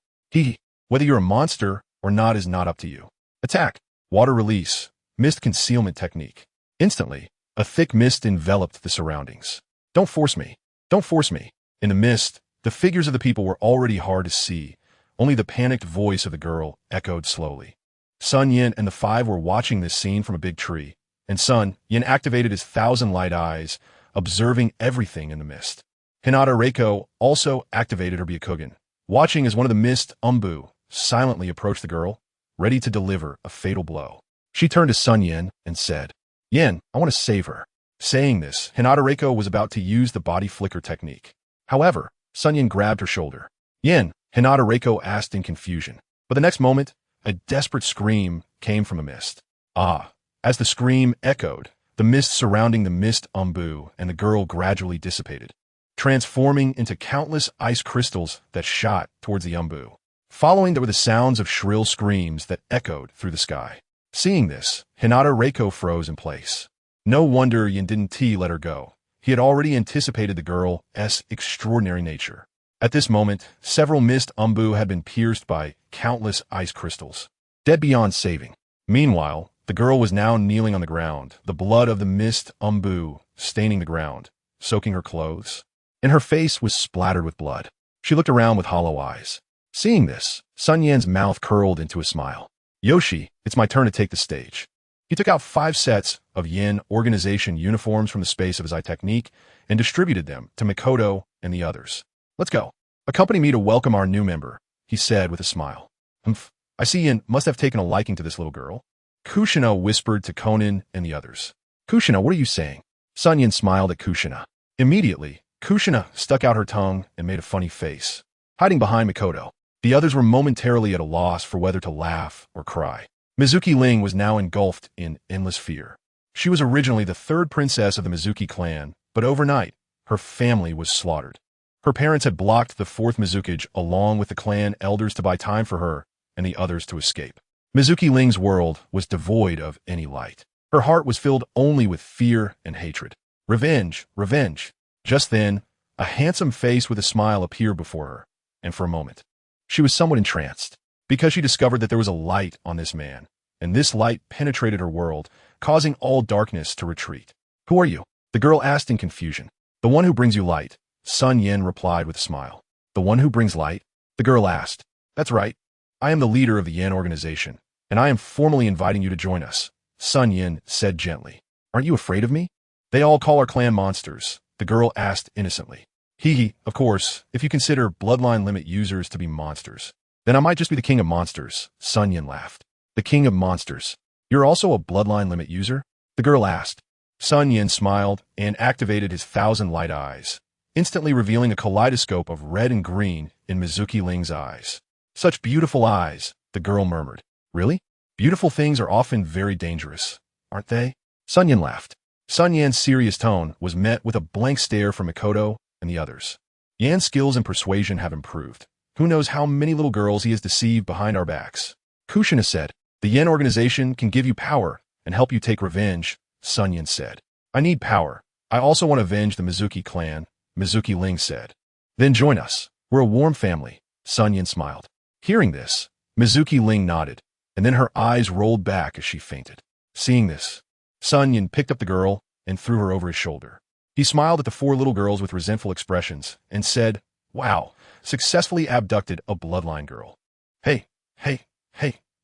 Whether you're a monster or not is not up to you. Attack. Water release. Mist concealment technique. Instantly, a thick mist enveloped the surroundings. Don't force me. Don't force me. In the mist, The figures of the people were already hard to see. Only the panicked voice of the girl echoed slowly. SunYan and the five were watching this scene from a big tree, and SunYan activated his 1,000 light eyes, observing everything in the mist. Hinata Reiko also activated her Byakugan, watching as one of the mist Umbu silently approached the girl, ready to deliver a fatal blow. She turned to SunYan and said, "Yen, I want to save her." Saying this, Hinata Reiko was about to use the body flicker technique. However, SunYan grabbed her shoulder. "Yen," Hinata Reiko asked in confusion. But the next moment, a desperate scream came from a mist. Ah! As the scream echoed, the mist surrounding the mist Umbu and the girl gradually dissipated, transforming into countless ice crystals that shot towards the Umbu. Following, there were the sounds of shrill screams that echoed through the sky. Seeing this, Hinata Reiko froze in place. No wonder Yen.Thus let her go. He had already anticipated the girl's extraordinary nature. At this moment, several mist Umbu had been pierced by countless ice crystals, dead beyond saving. Meanwhile, the girl was now kneeling on the ground, the blood of the mist Umbu staining the ground, soaking her clothes, and her face was splattered with blood. She looked around with hollow eyes. Seeing this, SunYan's mouth curled into a smile. "Yoshi, it's my turn to take the stage." He took out 5 sets of Yen organization uniforms from the space of his eye technique and distributed them to Mikoto and the others. "Let's go. Accompany me to welcome our new member," he said with a smile. "Humph, I see Yen must have taken a liking to this little girl." Kushina whispered to Konin and the others. "Kushina, what are you saying?" SunYan smiled at Kushina. Immediately, Kushina stuck out her tongue and made a funny face, hiding behind Mikoto. The others were momentarily at a loss for whether to laugh or cry. Mizuki Ling was now engulfed in endless fear. She was originally the 3rd princess of the Mizuki clan, but overnight, her family was slaughtered. Her parents had blocked the 4th Mizukage along with the clan elders to buy time for her and the others to escape. Mizuki Ling's world was devoid of any light. Her heart was filled only with fear and hatred. Revenge, revenge. Just then, a handsome face with a smile appeared before her, and for a moment, she was somewhat entranced, because she discovered that there was a light on this man, and this light penetrated her world, causing all darkness to retreat. "Who are you?" the girl asked in confusion. "The one who brings you light," SunYan replied with a smile. "The one who brings light?" the girl asked. "That's right. I am the leader of the Yen organization, and I am formally inviting you to join us," SunYan said gently. "Aren't you afraid of me?" "They all call our clan monsters," the girl asked innocently. "He, of course, if you consider bloodline limit users to be monsters. Then I might just be the king of monsters," SunYan laughed. "The king of monsters? You're also a bloodline limit user?" the girl asked. SunYan smiled and activated his 1,000 light eyes, instantly revealing a kaleidoscope of red and green in Mizuki Ling's eyes. "Such beautiful eyes," the girl murmured. "Really? Beautiful things are often very dangerous, aren't they?" SunYan laughed. SunYan's serious tone was met with a blank stare from Mikoto and the others. "Yan's skills in persuasion have improved. Who knows how many little girls he has deceived behind our backs." Kushina said. "The Yen organization can give you power and help you take revenge," SunYan said. "I need power. I also want to avenge the Mizuki clan," Mizuki Ling said. "Then join us. We're a warm family," SunYan smiled. Hearing this, Mizuki Ling nodded, and then her eyes rolled back as she fainted. Seeing this, SunYan picked up the girl and threw her over his shoulder. He smiled at the 4 little girls with resentful expressions and said, "Wow, successfully abducted a bloodline girl. Hey,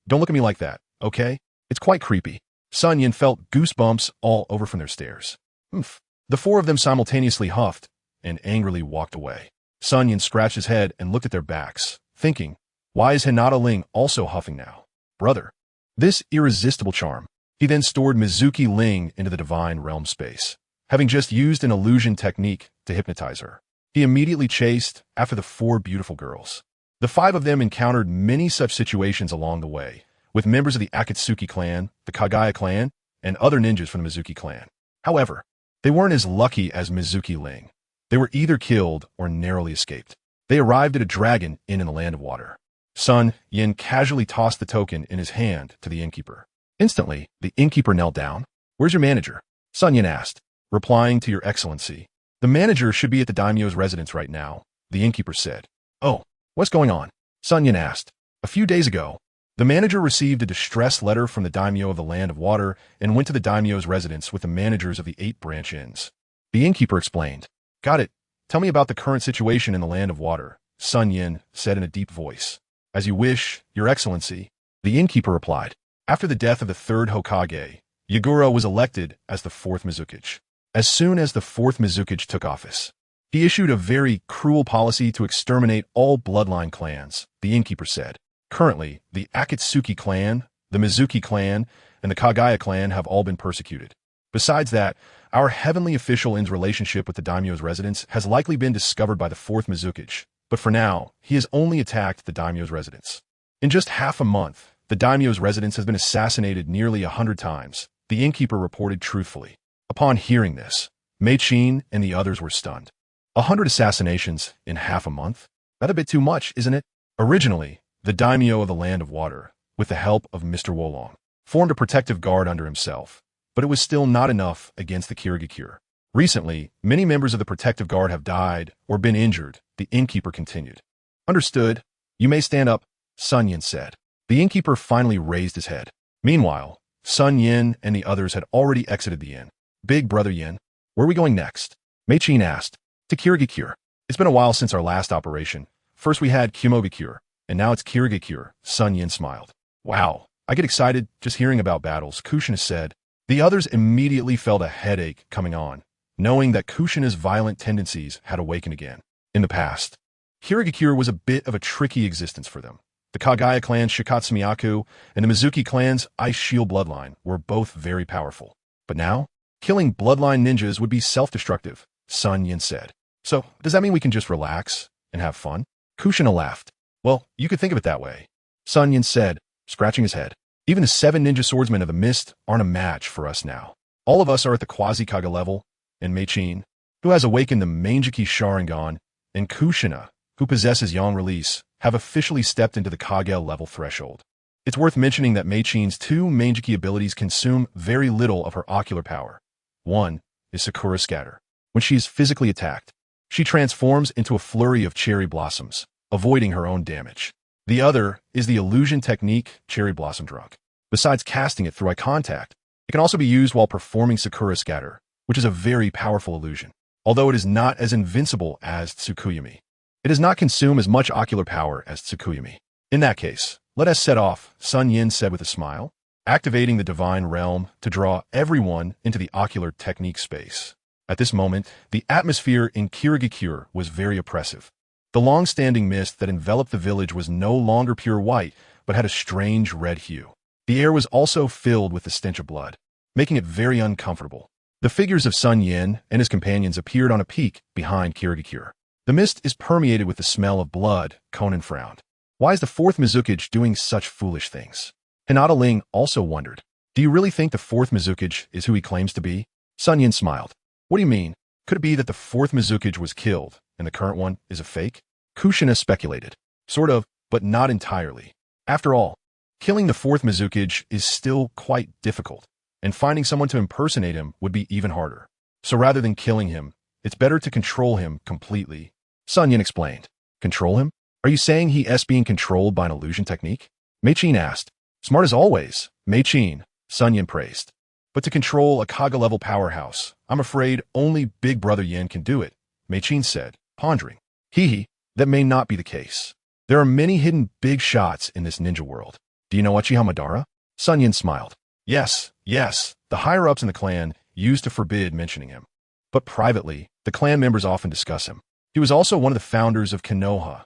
don't look at me like that, okay? It's quite creepy." SunYan felt goosebumps all over from their stares. "Humph." The 4 of them simultaneously huffed and angrily walked away. SunYan scratched his head and looked at their backs, thinking, why is Hinata Ling also huffing now? Brother. This irresistible charm. He then stored Mizuki Ling into the divine realm space, having just used an illusion technique to hypnotize her. He immediately chased after the 4 beautiful girls. The 5 of them encountered many such situations along the way, with members of the Akatsuki clan, the Kagaya clan, and other ninjas from the Mizuki clan. However, they weren't as lucky as Mizuki Ling. They were either killed or narrowly escaped. They arrived at a dragon inn in the land of water. SunYan casually tossed the token in his hand to the innkeeper. Instantly, the innkeeper knelt down. "Where's your manager?" SunYan asked, replying to Your Excellency. "The manager should be at the daimyo's residence right now," the innkeeper said. "Oh, what's going on?" SunYan asked. "A few days ago, the manager received a distress letter from the daimyo of the land of water and went to the daimyo's residence with the managers of the 8 branch inns." The innkeeper explained. "Got it. Tell me about the current situation in the land of water, SunYan said in a deep voice. As you wish, Your Excellency, the innkeeper replied. After the death of the third Hokage, Yagura was elected as the fourth Mizukage. As soon as the fourth Mizukage took office, he issued a very cruel policy to exterminate all bloodline clans, the innkeeper said. Currently, the Akatsuki clan, the Mizuki clan, and the Kagaya clan have all been persecuted. Besides that, our heavenly official In's relationship with the daimyo's residence has likely been discovered by the fourth Mizukage, but for now, he has only attacked the daimyo's residence. In just half a month, the daimyo's residence has been assassinated nearly 100 times, the innkeeper reported truthfully. Upon hearing this, Mei-chin and the others were stunned. 100 assassinations in half a month? That's a bit too much, isn't it? Originally, the daimyo of the Land of Water, with the help of Mr. Wolong, formed a protective guard under himself, but it was still not enough against the Kirigakure. Recently, many members of the protective guard have died or been injured, the innkeeper continued. Understood. You may stand up, SunYan said. The innkeeper finally raised his head. Meanwhile, SunYan and the others had already exited the inn. Big brother Yin, where are we going next? Mei-chin asked. To Kirigakure. It's been a while since our last operation. First we had Kumogakure, and now it's Kirigakure, SunYan smiled. Wow, I get excited just hearing about battles, Kushina said. The others immediately felt a headache coming on, knowing that Kushina's violent tendencies had awakened again. In the past, Kirigakure was a bit of a tricky existence for them. The Kagaya clan's Shikatsumiyaku and the Mizuki clan's Ice Shield bloodline were both very powerful. But now, killing bloodline ninjas would be self-destructive, SunYan said. So, does that mean we can just relax and have fun? Kushina laughed. Well, you could think of it that way, SunYan said, scratching his head. Even the 7 ninja swordsmen of the mist aren't a match for us now. All of us are at the Quasi-Kage level, and Mei-chin, who has awakened the Manjiki Sharingan, and Kushina, who possesses Yang Release, have officially stepped into the Kage level threshold. It's worth mentioning that Mei-chin's 2 Manjiki abilities consume very little of her ocular power. One is Sakura Scatter. When she is physically attacked, she transforms into a flurry of cherry blossoms, avoiding her own damage. The other is the illusion technique, Cherry Blossom Drug. Besides casting it through eye contact, it can also be used while performing Sakura Scatter, which is a very powerful illusion. Although it is not as invincible as Tsukuyumi, it does not consume as much ocular power as Tsukuyumi. In that case, let us set off, SunYan said with a smile, activating the divine realm to draw everyone into the ocular technique space. At this moment, the atmosphere in Kirigakure was very oppressive. The long-standing mist that enveloped the village was no longer pure white, but had a strange red hue. The air was also filled with the stench of blood, making it very uncomfortable. The figures of SunYan and his companions appeared on a peak behind Kirigakure. The mist is permeated with the smell of blood, Conan frowned. Why is the fourth Mizukage doing such foolish things? Hinata Ling also wondered. Do you really think the fourth Mizukage is who he claims to be? SunYan smiled. What do you mean? Could it be that the fourth Mizukage was killed, and the current one is a fake? Kushina speculated. Sort of, but not entirely. After all, killing the fourth Mizukage is still quite difficult, and finding someone to impersonate him would be even harder. So rather than killing him, it's better to control him completely. SunYan explained. Control him? Are you saying he is being controlled by an illusion technique? Mei-chin asked. Smart as always, Mei-chin, SunYan praised. But to control a Kage-level powerhouse, I'm afraid only Big Brother Yin can do it, Mei-chin said, pondering. He, that may not be the case. There are many hidden big shots in this ninja world. Do you know Uchiha Madara? SunYan smiled. Yes, the higher-ups in the clan used to forbid mentioning him. But privately, the clan members often discuss him. He was also one of the founders of Konoha,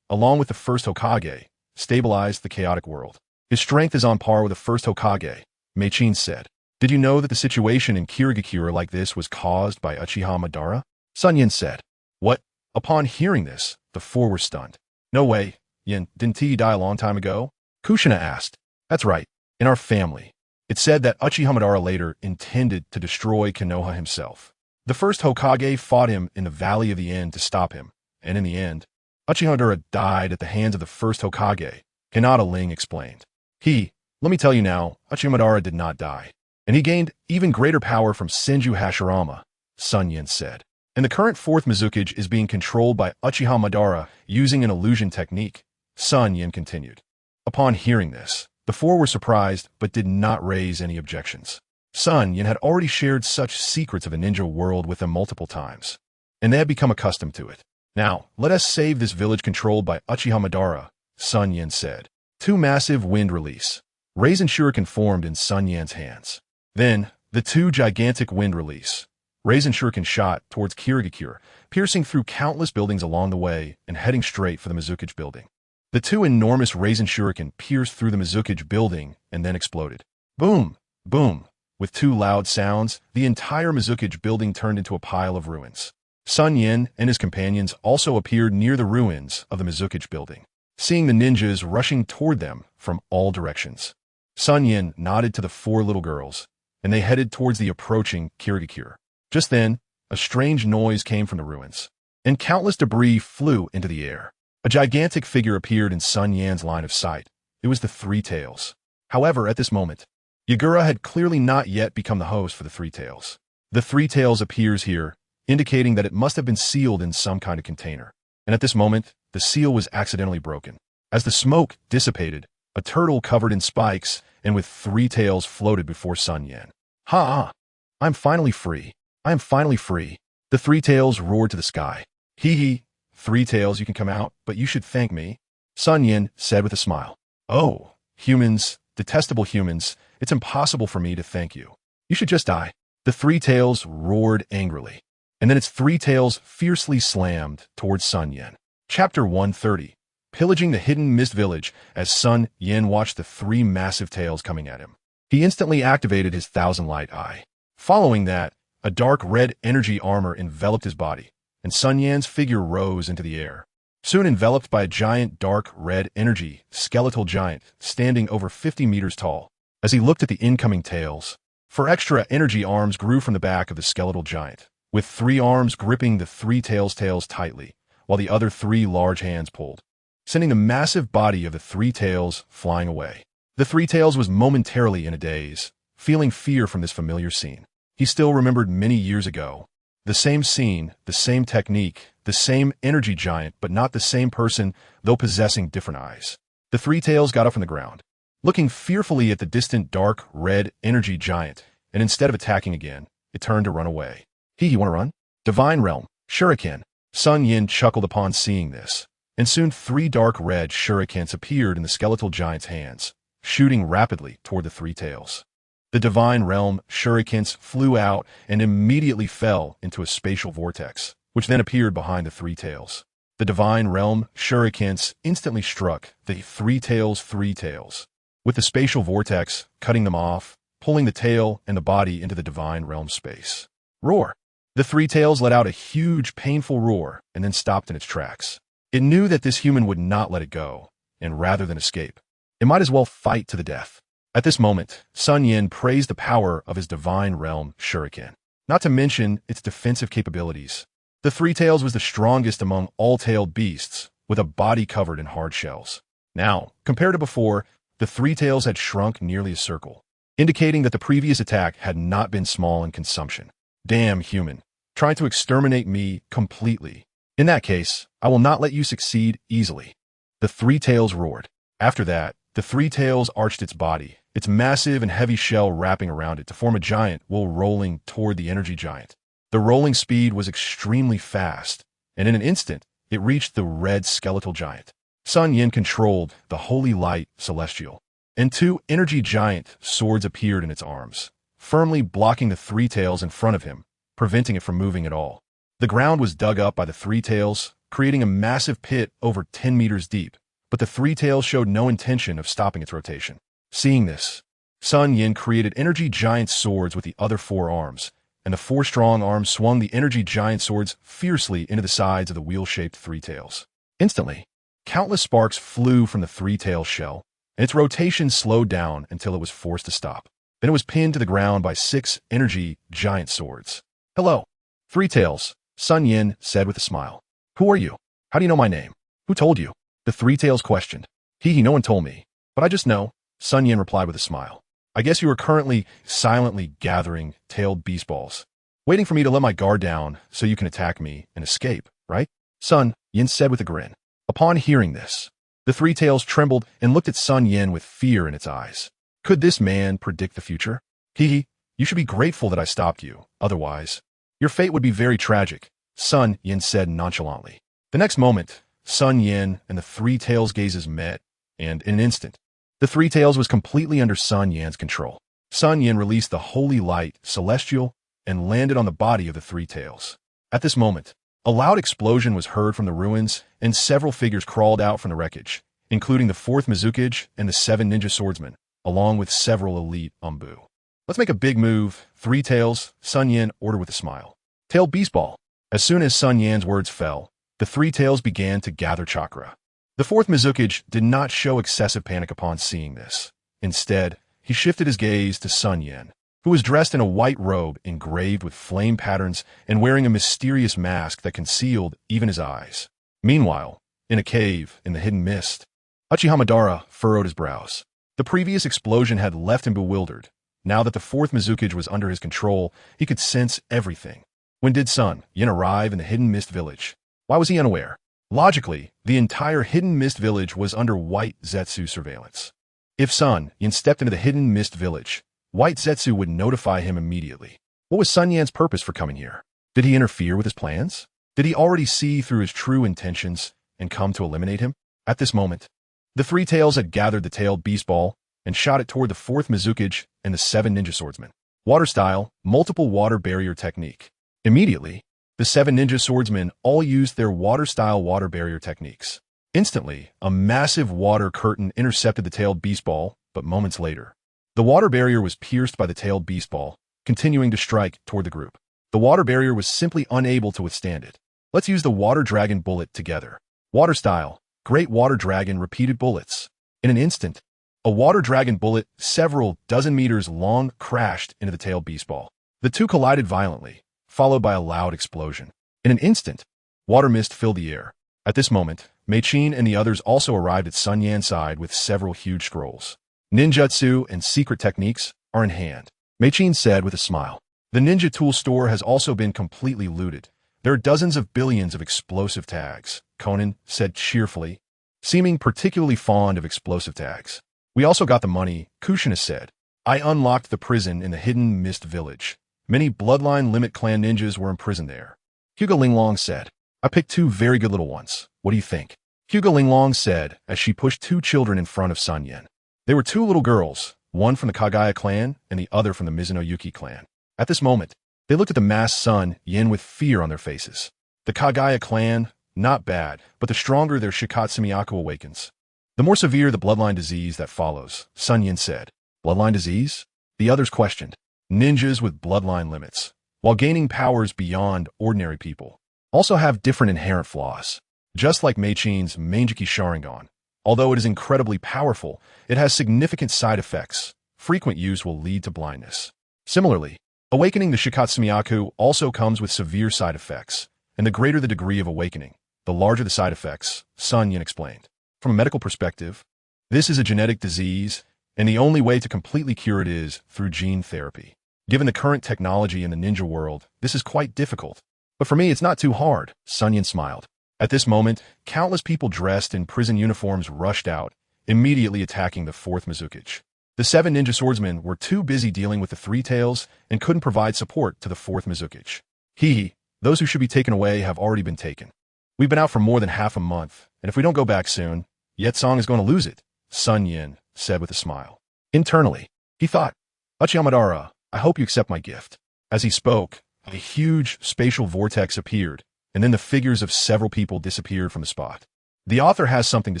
along with the first Hokage, stabilized the chaotic world. His strength is on par with the first Hokage, Mei-chin said. Did you know that the situation in Kirigakure like this was caused by Uchiha Madara? SunYan said. What? Upon hearing this, the 4 were stunned. No way, Yin, didn't he die a long time ago? Kushina asked. That's right, in our family. It's said that Uchiha Madara later intended to destroy Konoha himself. The first Hokage fought him in the Valley of the End to stop him, and in the end, Uchiha Madara died at the hands of the first Hokage, Hinata Ling explained. Let me tell you now, Uchiha Madara did not die, and he gained even greater power from Senju Hashirama, SunYan said. And the current 4th Mizukage is being controlled by Uchiha Madara using an illusion technique, SunYan continued. Upon hearing this, the 4 were surprised but did not raise any objections. SunYan had already shared such secrets of the ninja world with them multiple times, and they had become accustomed to it. Now, let us save this village controlled by Uchiha Madara, SunYan said. Two massive wind release. Raisin Shuriken formed in SunYan's hands. Then, the two gigantic wind release. Raisin Shuriken shot towards Kirigakure, piercing through countless buildings along the way and heading straight for the Mizukage building. The two enormous Raisin Shuriken pierced through the Mizukage building and then exploded. Boom! Boom! With two loud sounds, the entire Mizukage building turned into a pile of ruins. SunYan and his companions also appeared near the ruins of the Mizukage building, seeing the ninjas rushing toward them from all directions. SunYan nodded to the four little girls, and they headed towards the approaching Kirigakure. Just then, a strange noise came from the ruins, and countless debris flew into the air. A gigantic figure appeared in SunYan's line of sight. It was the Three Tails. However, at this moment, Yagura had clearly not yet become the host for the Three Tails. The Three Tails appears here, indicating that it must have been sealed in some kind of container. And at this moment, the seal was accidentally broken. As the smoke dissipated, a turtle covered in spikes and with three tails floated before SunYan. Ha! I'm finally free. I am finally free. The Three Tails roared to the sky. Hee. Three Tails, you can come out, but you should thank me, SunYan said with a smile. Oh, humans, detestable humans, it's impossible for me to thank you. You should just die. The Three Tails roared angrily, and then its three tails fiercely slammed towards SunYan. Chapter 130. Pillaging the hidden mist village as SunYan watched the three massive tails coming at him. He instantly activated his Thousand Light Eye. Following that, a dark red energy armor enveloped his body, and SunYan's figure rose into the air, soon enveloped by a giant dark red energy skeletal giant standing over 50 meters tall. As he looked at the incoming tails, four extra energy arms grew from the back of the skeletal giant, with three arms gripping the Three Tails' tails tightly, while the other three large hands pulled, sending the massive body of the Three Tails flying away. The Three Tails was momentarily in a daze, feeling fear from this familiar scene. He still remembered many years ago. The same scene, the same technique, the same energy giant, but not the same person, though possessing different eyes. The Three Tails got up from the ground, looking fearfully at the distant dark red energy giant, and instead of attacking again, it turned to run away. You want to run? Divine Realm, Shuriken. SunYan chuckled upon seeing this, and soon three dark red shurikens appeared in the skeletal giant's hands, shooting rapidly toward the Three Tails. The Divine Realm shurikens flew out and immediately fell into a spatial vortex, which then appeared behind the Three Tails. The Divine Realm shurikens instantly struck the Three Tails, with the spatial vortex cutting them off, pulling the tail and the body into the Divine Realm space. Roar! The Three Tails let out a huge, painful roar and then stopped in its tracks. It knew that this human would not let it go, and rather than escape, it might as well fight to the death. At this moment, SunYan praised the power of his Divine Realm Shuriken, not to mention its defensive capabilities. The Three Tails was the strongest among all tailed beasts, with a body covered in hard shells. Now, compared to before, the Three Tails had shrunk nearly a circle, indicating that the previous attack had not been small in consumption. Damn human, trying to exterminate me completely. In that case, I will not let you succeed easily. The Three Tails roared. After that, the Three Tails arched its body, its massive and heavy shell wrapping around it to form a giant while rolling toward the energy giant. The rolling speed was extremely fast, and in an instant, it reached the red skeletal giant. SunYan controlled the Holy Light Celestial, and two energy giant swords appeared in its arms, firmly blocking the Three Tails in front of him, preventing it from moving at all. The ground was dug up by the Three Tails, creating a massive pit over 10 meters deep, but the Three Tails showed no intention of stopping its rotation. Seeing this, SunYan created energy giant swords with the other four arms, and the four strong arms swung the energy giant swords fiercely into the sides of the wheel-shaped Three Tails. Instantly, countless sparks flew from the Three Tails shell, and its rotation slowed down until it was forced to stop. Then it was pinned to the ground by 6 energy giant swords. Hello, Three Tails, SunYan said with a smile. Who are you? How do you know my name? Who told you? The Three Tails questioned. No one told me, but I just know, SunYan replied with a smile. I guess you are currently silently gathering tailed beast balls, waiting for me to let my guard down so you can attack me and escape, right? SunYan said with a grin. Upon hearing this, the Three Tails trembled and looked at SunYan with fear in its eyes. Could this man predict the future? You should be grateful that I stopped you. Otherwise, your fate would be very tragic. SunYan said nonchalantly. The next moment, SunYan and the Three Tails' gazes met, and in an instant, the Three Tails was completely under SunYan's control. SunYan released the holy light, celestial, and landed on the body of the Three Tails. At this moment, a loud explosion was heard from the ruins, and several figures crawled out from the wreckage, including the fourth Mizukage and the 7 ninja swordsmen, along with several elite Umbu. Let's make a big move. Three Tails, SunYan ordered with a smile. Tail Beast Ball. As soon as SunYan's words fell, the Three Tails began to gather chakra. The fourth Mizukage did not show excessive panic upon seeing this. Instead, he shifted his gaze to SunYan, who was dressed in a white robe engraved with flame patterns and wearing a mysterious mask that concealed even his eyes. Meanwhile, in a cave in the hidden mist, Uchiha Madara furrowed his brows. The previous explosion had left him bewildered. Now that the fourth Mizukage was under his control, he could sense everything. When did SunYan arrive in the Hidden Mist Village? Why was he unaware? Logically, the entire Hidden Mist Village was under White Zetsu surveillance. If SunYan stepped into the Hidden Mist Village, White Zetsu would notify him immediately. What was SunYan's purpose for coming here? Did he interfere with his plans? Did he already see through his true intentions and come to eliminate him? At this moment, the Three Tails had gathered the tailed beast ball and shot it toward the fourth Mizukage and the 7 ninja swordsmen. Water style, multiple water barrier technique. Immediately, the 7 ninja swordsmen all used their water-style water barrier techniques. Instantly, a massive water curtain intercepted the tailed beast ball, but moments later, the water barrier was pierced by the tailed beast ball, continuing to strike toward the group. The water barrier was simply unable to withstand it. Let's use the water dragon bullet together. Water style, great water dragon repeated bullets. In an instant, a water dragon bullet several dozen meters long crashed into the tailed beast ball. The two collided violently, followed by a loud explosion. In an instant, water mist filled the air. At this moment, Meichin and the others also arrived at SunYan's side with several huge scrolls. Ninjutsu and secret techniques are in hand, Meichin said with a smile. The ninja tool store has also been completely looted. There are dozens of billions of explosive tags, Conan said cheerfully, seeming particularly fond of explosive tags. We also got the money, Kushina said. I unlocked the prison in the Hidden Mist Village. Many Bloodline Limit Clan ninjas were imprisoned there. Hugo Linglong said, I picked 2 very good little ones. What do you think? Hugo Linglong said as she pushed 2 children in front of SunYan. They were 2 little girls, one from the Kagaya clan and the other from the Mizuno Yuki clan. At this moment, they looked at the masked SunYan with fear on their faces. The Kagaya clan, not bad, but the stronger their Shikatsumiyaku awakens, the more severe the bloodline disease that follows, SunYan said. Bloodline disease? The others questioned. Ninjas with bloodline limits, while gaining powers beyond ordinary people, also have different inherent flaws. Just like Meichin's Manjiki Sharingan, although it is incredibly powerful, it has significant side effects. Frequent use will lead to blindness. Similarly, awakening the Shikatsumiyaku also comes with severe side effects, and the greater the degree of awakening, the larger the side effects, SunYan explained. From a medical perspective, this is a genetic disease, and the only way to completely cure it is through gene therapy. Given the current technology in the ninja world, this is quite difficult. But for me, it's not too hard, SunYan smiled. At this moment, countless people dressed in prison uniforms rushed out, immediately attacking the fourth Mizukage. The 7 ninja swordsmen were too busy dealing with the Three Tails and couldn't provide support to the fourth Mizukage. He, those who should be taken away have already been taken. We've been out for more than half a month, and if we don't go back soon, Yetsong is going to lose it, SunYan said with a smile. Internally, he thought, Uchiha Madara, I hope you accept my gift. As he spoke, a huge spatial vortex appeared, and then the figures of several people disappeared from the spot. The author has something to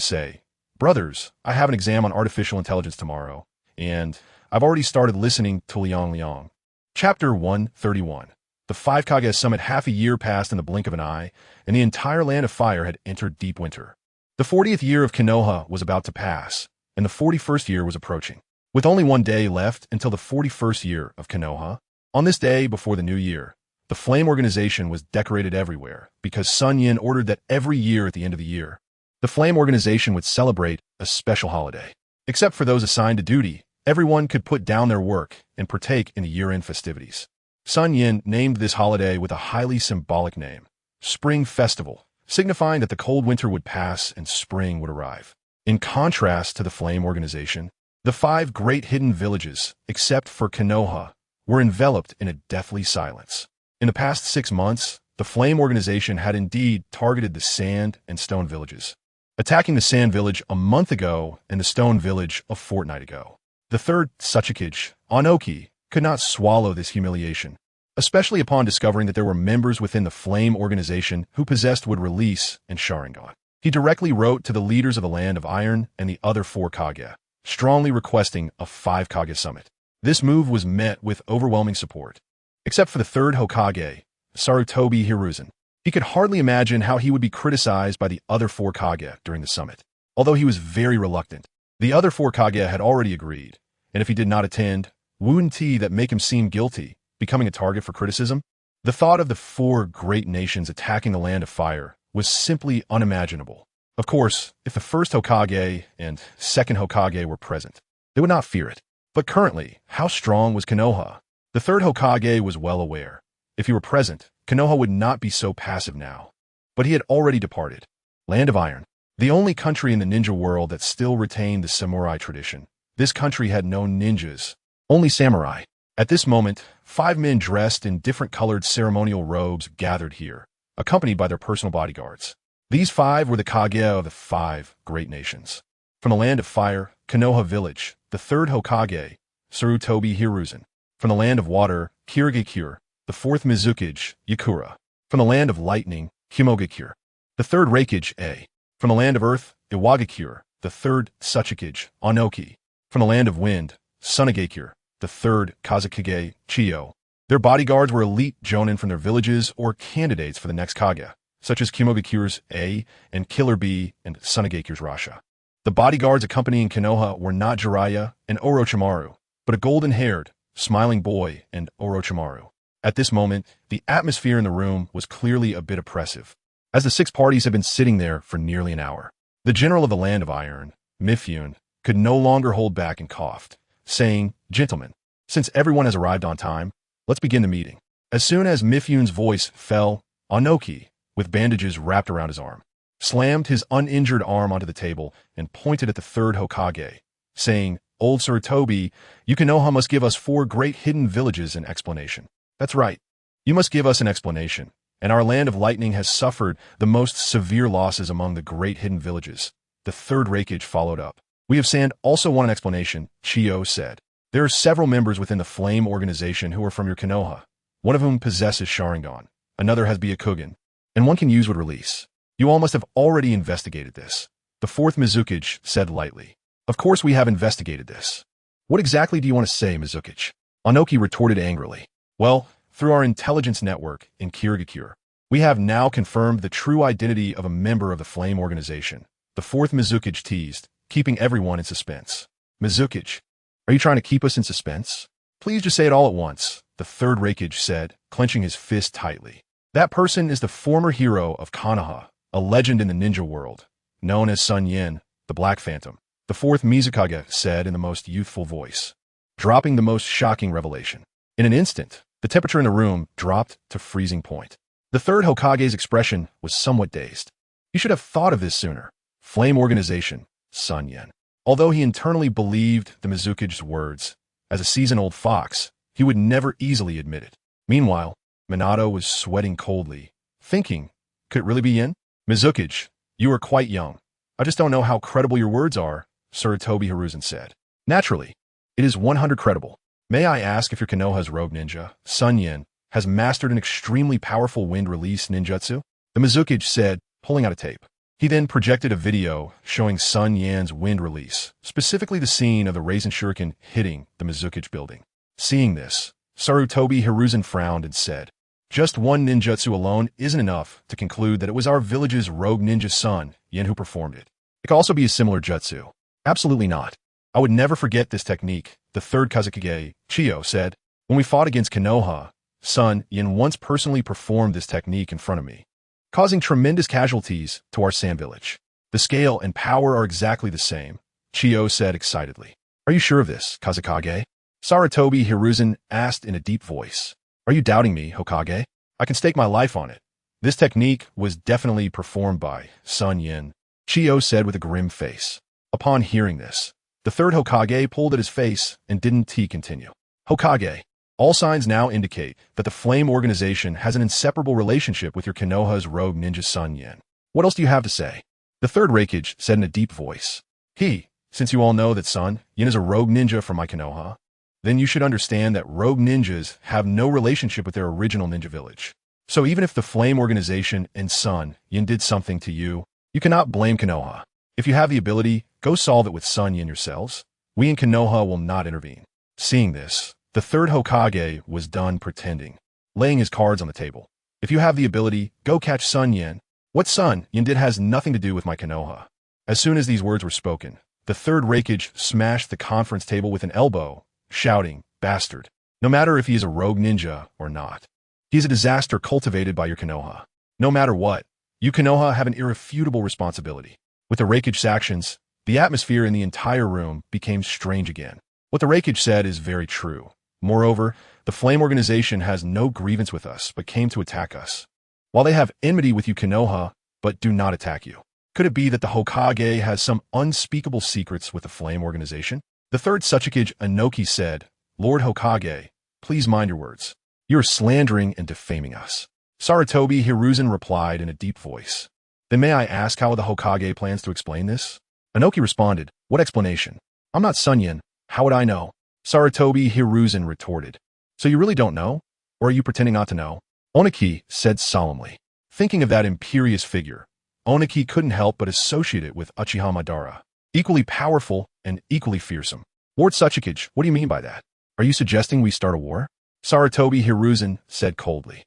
say. Brothers, I have an exam on artificial intelligence tomorrow, and I've already started listening to Liang Liang. Chapter 131. The 5 Kage summit. Half a year passed in the blink of an eye, and the entire land of fire had entered deep winter. The 40th year of Konoha was about to pass, and the 41st year was approaching. With only 1 day left until the 41st year of Konoha, on this day before the new year, the Flame Organization was decorated everywhere because SunYan ordered that every year at the end of the year, the Flame Organization would celebrate a special holiday. Except for those assigned to duty, everyone could put down their work and partake in the year-end festivities. SunYan named this holiday with a highly symbolic name, Spring Festival, signifying that the cold winter would pass and spring would arrive. In contrast to the Flame Organization, the 5 great hidden villages, except for Konoha, were enveloped in a deathly silence. In the past 6 months, the Flame Organization had indeed targeted the Sand and Stone villages, attacking the Sand village a month ago and the Stone village a fortnight ago. The third SunYan, could not swallow this humiliation, especially upon discovering that there were members within the Flame Organization who possessed wood release and Sharingan. He directly wrote to the leaders of the Land of Iron and the other 4 Kage, strongly requesting a 5 Kage summit. This move was met with overwhelming support. Except for the third Hokage, Sarutobi Hiruzen. He could hardly imagine how he would be criticized by the other 4 Kage during the summit, although he was very reluctant. The other 4 Kage had already agreed, and if he did not attend, wouldn't that make him seem guilty, becoming a target for criticism? The thought of the 4 great nations attacking the Land of Fire was simply unimaginable. Of course, if the first Hokage and second Hokage were present, they would not fear it. But currently, how strong was Konoha? The third Hokage was well aware. If he were present, Konoha would not be so passive now. But he had already departed. Land of Iron, the only country in the ninja world that still retained the samurai tradition. This country had no ninjas, only samurai. At this moment, 5 men dressed in different colored ceremonial robes gathered here, accompanied by their personal bodyguards. These 5 were the Kage of the 5 great nations. From the Land of Fire, Konoha village, the third Hokage, Sarutobi Hiruzen. From the Land of Water, Kirigakure, the 4th Mizukage, Yakura. From the Land of Lightning, Himogakure, the 3rd Raikage, From the Land of Earth, Iwagakure, the 3rd Tsuchikage, Anoki. From the Land of Wind, Sunagakure, the 3rd Kazakage, Chiyo. Their bodyguards were elite jonin from their villages or candidates for the next Kage, such as Kimogakure's A and Killer B and Sunagakure's Rasha. The bodyguards accompanying Konoha were not Jiraiya and Orochimaru, but a golden-haired, smiling boy and Orochimaru. At this moment, the atmosphere in the room was clearly a bit oppressive, as the 6 parties had been sitting there for nearly an hour. The general of the Land of Iron, Mifune, could no longer hold back and coughed, saying, "Gentlemen, since everyone has arrived on time, let's begin the meeting." As soon as Mifune's voice fell, Anoki, with bandages wrapped around his arm, slammed his uninjured arm onto the table and pointed at the 3rd Hokage, saying, "Old Sarutobi, you Konoha must give us 4 great hidden villages in explanation." That's right. You must give us an explanation, and our Land of Lightning has suffered the most severe losses among the great hidden villages. The 3rd Raikage followed up. We of Sand also want an explanation, Chiyo said. There are several members within the Flame Organization who are from your Konoha, one of whom possesses Sharingan, another has Byakugan, and one can use would release. You all must have already investigated this. The 4th Mizukage said lightly. Of course we have investigated this. What exactly do you want to say, Mizukage? Anoki retorted angrily. Well, through our intelligence network in Kirigakure, we have now confirmed the true identity of a member of the Flame Organization. The 4th Mizukage teased, keeping everyone in suspense. Mizukage, are you trying to keep us in suspense? Please just say it all at once, the 3rd Raikage said, clenching his fist tightly. That person is the former hero of Konoha, a legend in the ninja world, known as SunYan, the Black Phantom. The 4th Mizukage said in the most youthful voice, dropping the most shocking revelation. In an instant, the temperature in the room dropped to freezing point. The 3rd Hokage's expression was somewhat dazed. You should have thought of this sooner. Flame Organization, SunYan. Although he internally believed the Mizukage's words, as a seasoned old fox, he would never easily admit it. Meanwhile, Minato was sweating coldly, thinking, could it really be Yin? Mizukage, you are quite young. I just don't know how credible your words are, Sarutobi Hiruzen said. Naturally, it is 100 credible. May I ask if your Konoha's rogue ninja, SunYan, has mastered an extremely powerful wind release ninjutsu? The Mizukage said, pulling out a tape. He then projected a video showing SunYan's wind release, specifically the scene of the Raisin Shuriken hitting the Mizukage building. Seeing this, Sarutobi Hiruzen frowned and said, just one ninjutsu alone isn't enough to conclude that it was our village's rogue ninja son, Yin, who performed it. It could also be a similar jutsu. Absolutely not. I would never forget this technique, the 3rd Kazakage, Chiyo, said. When we fought against Konoha, son Yin once personally performed this technique in front of me, causing tremendous casualties to our Sand village. The scale and power are exactly the same, Chiyo said excitedly. Are you sure of this, Kazakage? Sarutobi Hiruzen asked in a deep voice. Are you doubting me, Hokage? I can stake my life on it. This technique was definitely performed by SunYan, Chiyo said with a grim face. Upon hearing this, the 3rd Hokage pulled at his face and didn't continue. Hokage, All signs now indicate that the Flame Organization has an inseparable relationship with your Konoha's rogue ninja SunYan. What else do you have to say? The third Reikage said in a deep voice. Since you all know that SunYan is a rogue ninja from my Konoha, then you should understand that rogue ninjas have no relationship with their original ninja village. So even if the Flame Organization and SunYan did something to you, you cannot blame Konoha. If you have the ability, go solve it with SunYan yourselves. We in Konoha will not intervene. Seeing this, the third Hokage was done pretending, laying his cards on the table. If you have the ability, go catch SunYan. What SunYan did has nothing to do with my Konoha. As soon as these words were spoken, the third Reikage smashed the conference table with an elbow, shouting, "Bastard! No matter if he is a rogue ninja or not. He is a disaster cultivated by your Konoha. No matter what, you Konoha have an irrefutable responsibility." With the Reikage's actions, the atmosphere in the entire room became strange again. What the Reikage said is very true. Moreover, the Flame Organization has no grievance with us, but came to attack us. While they have enmity with you Konoha, but do not attack you. Could it be that the Hokage has some unspeakable secrets with the Flame Organization? The third Tsuchikage Inoki said, "Lord Hokage, please mind your words. You are slandering and defaming us." Sarutobi Hiruzen replied in a deep voice. "Then may I ask how the Hokage plans to explain this?" Inoki responded, "What explanation? I'm not SunYan. How would I know?" Sarutobi Hiruzen retorted, "So you really don't know? Or are you pretending not to know?" Oniki said solemnly. Thinking of that imperious figure, Oniki couldn't help but associate it with Uchiha Madara. Equally powerful and equally fearsome. "Lord Tsuchikage, what do you mean by that? Are you suggesting we start a war?" Sarutobi Hiruzen said coldly.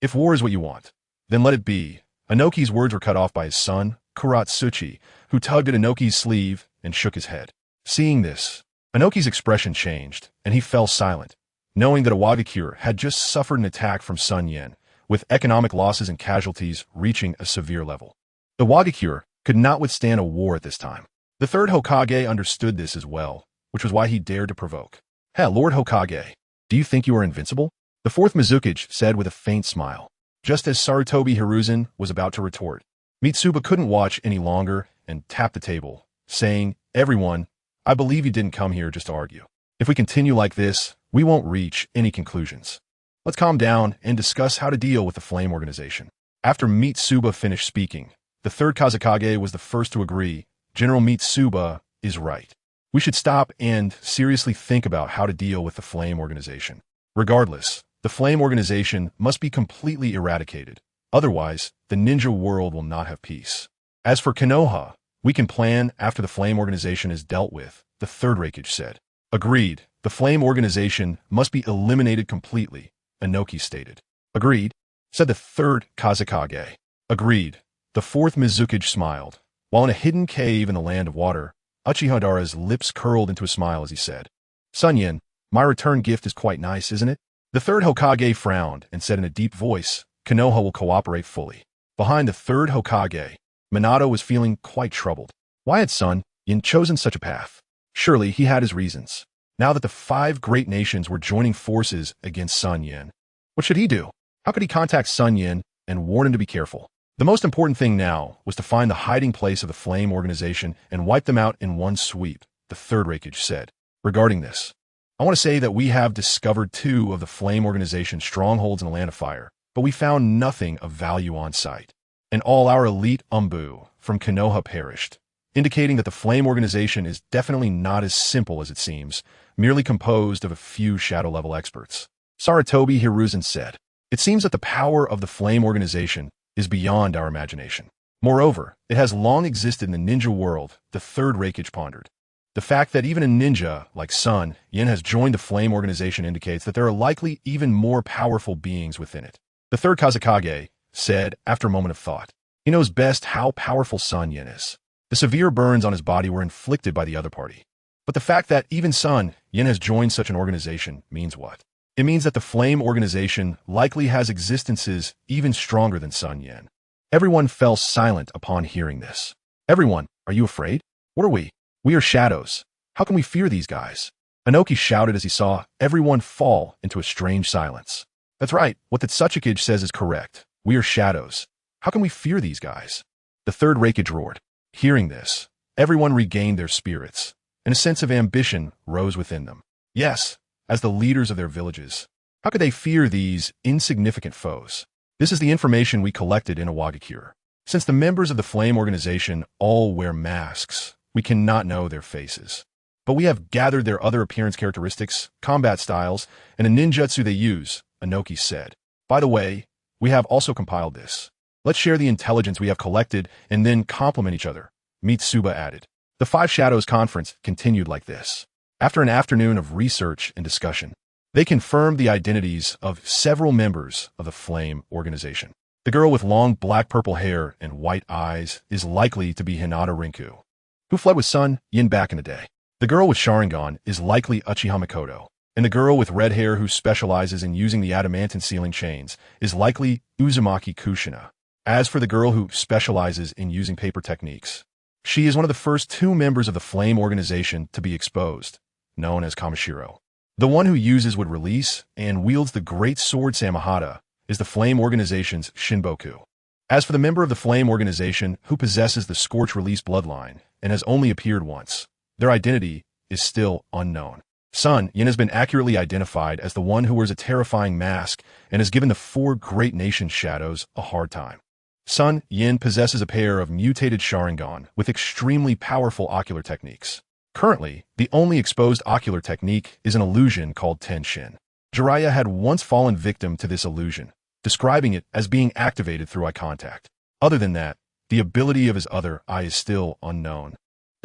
If war is what you want, then let it be." Inoki's words were cut off by his son, Kuratsuchi, who tugged at Inoki's sleeve and shook his head. Seeing this, Inoki's expression changed, and he fell silent, knowing that Iwagakure had just suffered an attack from SunYan, with economic losses and casualties reaching a severe level. Iwagakure could not withstand a war at this time. The third Hokage understood this as well, which was why he dared to provoke. "Hey, Lord Hokage, do you think you are invincible?" The fourth Mizukage said with a faint smile. Just as Sarutobi Hiruzen was about to retort, Mitsuba couldn't watch any longer and tapped the table, saying, "Everyone, I believe you didn't come here just to argue. If we continue like this, we won't reach any conclusions. Let's calm down and discuss how to deal with the Flame Organization." After Mitsuba finished speaking, the third Kazekage was the first to agree. General Mitsuba is right. We should stop and seriously think about how to deal with the Flame Organization. Regardless, the Flame Organization must be completely eradicated. Otherwise, the ninja world will not have peace. As for Konoha, we can plan after the Flame Organization is dealt with, the third Reikage said. Agreed. The Flame Organization must be eliminated completely, Inoki stated. Agreed, said the third Kazekage. Agreed. The fourth Mizukage smiled. While in a hidden cave in the land of water, Uchiha Madara's lips curled into a smile as he said, "SunYan, my return gift is quite nice, isn't it?" The third Hokage frowned and said in a deep voice, "Konoha will cooperate fully." Behind the third Hokage, Minato was feeling quite troubled. Why had SunYan chosen such a path? Surely he had his reasons. Now that the 5 great nations were joining forces against SunYan, what should he do? How could he contact SunYan and warn him to be careful? The most important thing now was to find the hiding place of the Flame Organization and wipe them out in one sweep, the third Reikage said. Regarding this, I want to say that we have discovered 2 of the Flame Organization strongholds in the Land of Fire, but we found nothing of value on site. And all our elite Umbu from Konoha perished, indicating that the Flame Organization is definitely not as simple as it seems, merely composed of a few shadow-level experts. Sarutobi Hiruzen said, "It seems that the power of the Flame Organization is beyond our imagination. Moreover, it has long existed in the ninja world," the third Reikage pondered. The fact that even a ninja like SunYan has joined the Flame Organization indicates that there are likely even more powerful beings within it. The third Kazekage said after a moment of thought, "He knows best how powerful SunYan is. The severe burns on his body were inflicted by the other party. But the fact that even SunYan has joined such an organization means what? It means that the Flame Organization likely has existences even stronger than SunYan." Everyone fell silent upon hearing this. "Everyone, are you afraid? What are we? We are shadows. How can we fear these guys?" Inoki shouted as he saw everyone fall into a strange silence. "That's right, what the Tsuchikage says is correct. We are shadows. How can we fear these guys?" The third Reikage roared. Hearing this, everyone regained their spirits, and a sense of ambition rose within them. "Yes, as the leaders of their villages. How could they fear these insignificant foes? This is the information we collected in Fugakuwith. Since the members of the Flame organization all wear masks, we cannot know their faces. But we have gathered their other appearance characteristics, combat styles, and a ninjutsu they use, Inoki said. By the way, we have also compiled this. Let's share the intelligence we have collected and then complement each other, Mitsuba added. The Five Shadows conference continued like this. After an afternoon of research and discussion, they confirmed the identities of several members of the Flame organization. The girl with long black-purple hair and white eyes is likely to be Hinata Rinku, who fled with SunYan back in the day. The girl with Sharingan is likely Uchiha Mikoto, and the girl with red hair who specializes in using the adamantine sealing chains is likely Uzumaki Kushina. As for the girl who specializes in using paper techniques, she is one of the first two members of the Flame organization to be exposed, known as Kamishiro. The one who uses would release and wields the great sword Samahata is the Flame organization's Shinboku. As for the member of the Flame organization who possesses the Scorch Release bloodline and has only appeared once, their identity is still unknown. SunYan has been accurately identified as the one who wears a terrifying mask and has given the four great nation shadows a hard time. SunYan possesses a pair of mutated Sharingan with extremely powerful ocular techniques. Currently, the only exposed ocular technique is an illusion called Tenshin. Jiraiya had once fallen victim to this illusion, describing it as being activated through eye contact. Other than that, the ability of his other eye is still unknown.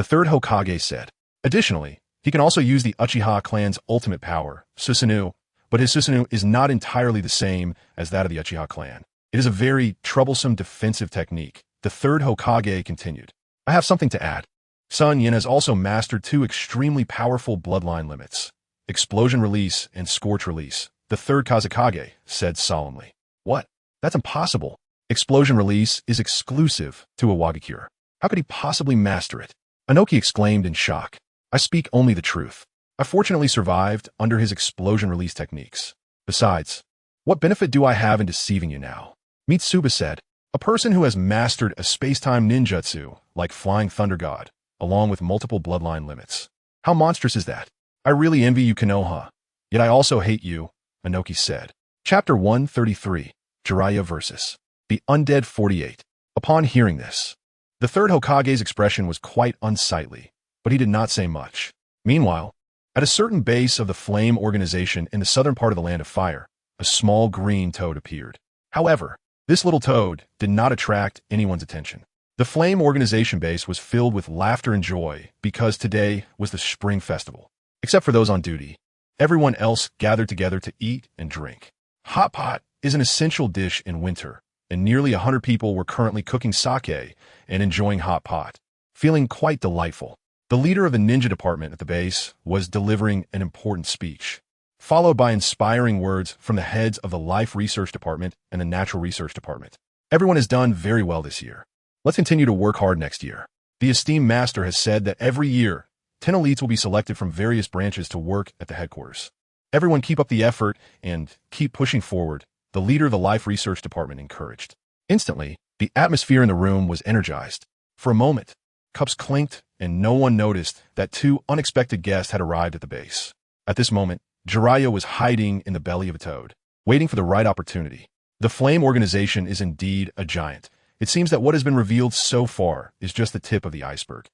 The third Hokage said. Additionally, he can also use the Uchiha clan's ultimate power, Susanoo, but his Susanoo is not entirely the same as that of the Uchiha clan. It is a very troublesome defensive technique. The third Hokage continued. I have something to add. SunYan has also mastered two extremely powerful bloodline limits, Explosion Release and Scorch Release. The third Kazekage said solemnly. What? That's impossible. Explosion Release is exclusive to Fugakuwith. How could he possibly master it? Inoki exclaimed in shock. I speak only the truth. I fortunately survived under his Explosion Release techniques. Besides, what benefit do I have in deceiving you now? Mitsuba said. A person who has mastered a space-time ninjutsu, like Flying Thunder God, along with multiple bloodline limits. How monstrous is that? I really envy you, Konoha. Yet I also hate you, Inoki said. Chapter 133, Jiraiya vs. the Undead 48. Upon hearing this, the third Hokage's expression was quite unsightly, but he did not say much. Meanwhile, at a certain base of the Flame organization in the southern part of the Land of Fire, a small green toad appeared. However, this little toad did not attract anyone's attention. The Flame organization base was filled with laughter and joy because today was the Spring Festival. Except for those on duty, everyone else gathered together to eat and drink. Hot pot is an essential dish in winter, and nearly 100 people were currently cooking sake and enjoying hot pot, feeling quite delightful. The leader of the ninja department at the base was delivering an important speech, followed by inspiring words from the heads of the Life Research Department and the Natural Research Department. Everyone has done very well this year. Let's continue to work hard next year. The esteemed master has said that every year, 10 elites will be selected from various branches to work at the headquarters. Everyone keep up the effort and keep pushing forward, the leader of the Life Research Department encouraged. Instantly, the atmosphere in the room was energized. For a moment, cups clinked and no one noticed that two unexpected guests had arrived at the base. At this moment, Jiraiya was hiding in the belly of a toad, waiting for the right opportunity. The Flame organization is indeed a giant. It seems that what has been revealed so far is just the tip of the iceberg.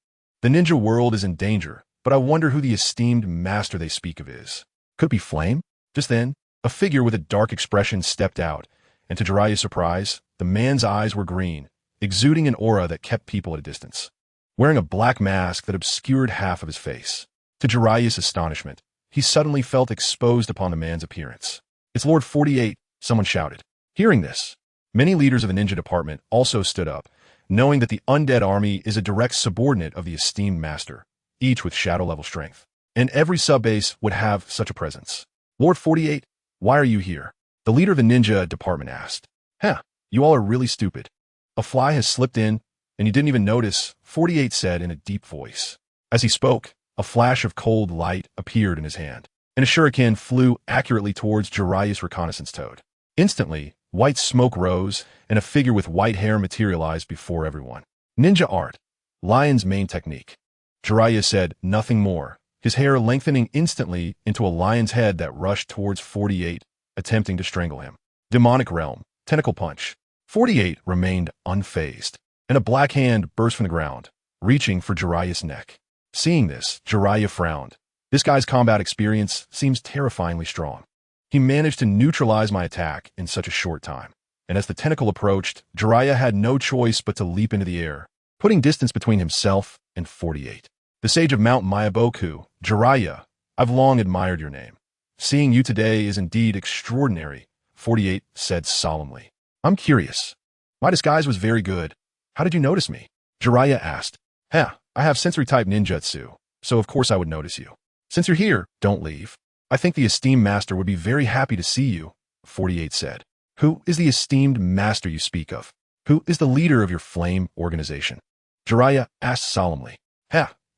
The ninja world is in danger, but I wonder who the esteemed master they speak of is. Could it be Flame? Just then, a figure with a dark expression stepped out, and to Jiraiya's surprise, the man's eyes were green, exuding an aura that kept people at a distance. Wearing a black mask that obscured half of his face. To Jiraiya's astonishment, he suddenly felt exposed upon the man's appearance. It's Lord 48, someone shouted. Hearing this, many leaders of the ninja department also stood up, knowing that the undead army is a direct subordinate of the esteemed master, each with shadow-level strength. And every sub-base would have such a presence. Lord 48, why are you here? The leader of the ninja department asked. You all are really stupid. A fly has slipped in, and you didn't even notice, 48 said in a deep voice. As he spoke, a flash of cold light appeared in his hand, and a shuriken flew accurately towards Jiraiya's reconnaissance toad. Instantly, white smoke rose, and a figure with white hair materialized before everyone. Ninja art. Lion's main technique. Jiraiya said nothing more, his hair lengthening instantly into a lion's head that rushed towards 48, attempting to strangle him. Demonic Realm, Tentacle Punch. 48 remained unfazed, and a black hand burst from the ground, reaching for Jiraiya's neck. Seeing this, Jiraiya frowned. This guy's combat experience seems terrifyingly strong. He managed to neutralize my attack in such a short time, and as the tentacle approached, Jiraiya had no choice but to leap into the air, putting distance between himself and 48. The sage of Mount Myaboku, Jiraiya, I've long admired your name. Seeing you today is indeed extraordinary, 48 said solemnly. I'm curious. My disguise was very good. How did you notice me? Jiraiya asked. I have sensory-type ninjutsu, so of course I would notice you. Since you're here, don't leave. I think the esteemed master would be very happy to see you, 48 said. Who is the esteemed master you speak of? Who is the leader of your flame organization? Jiraiya asked solemnly.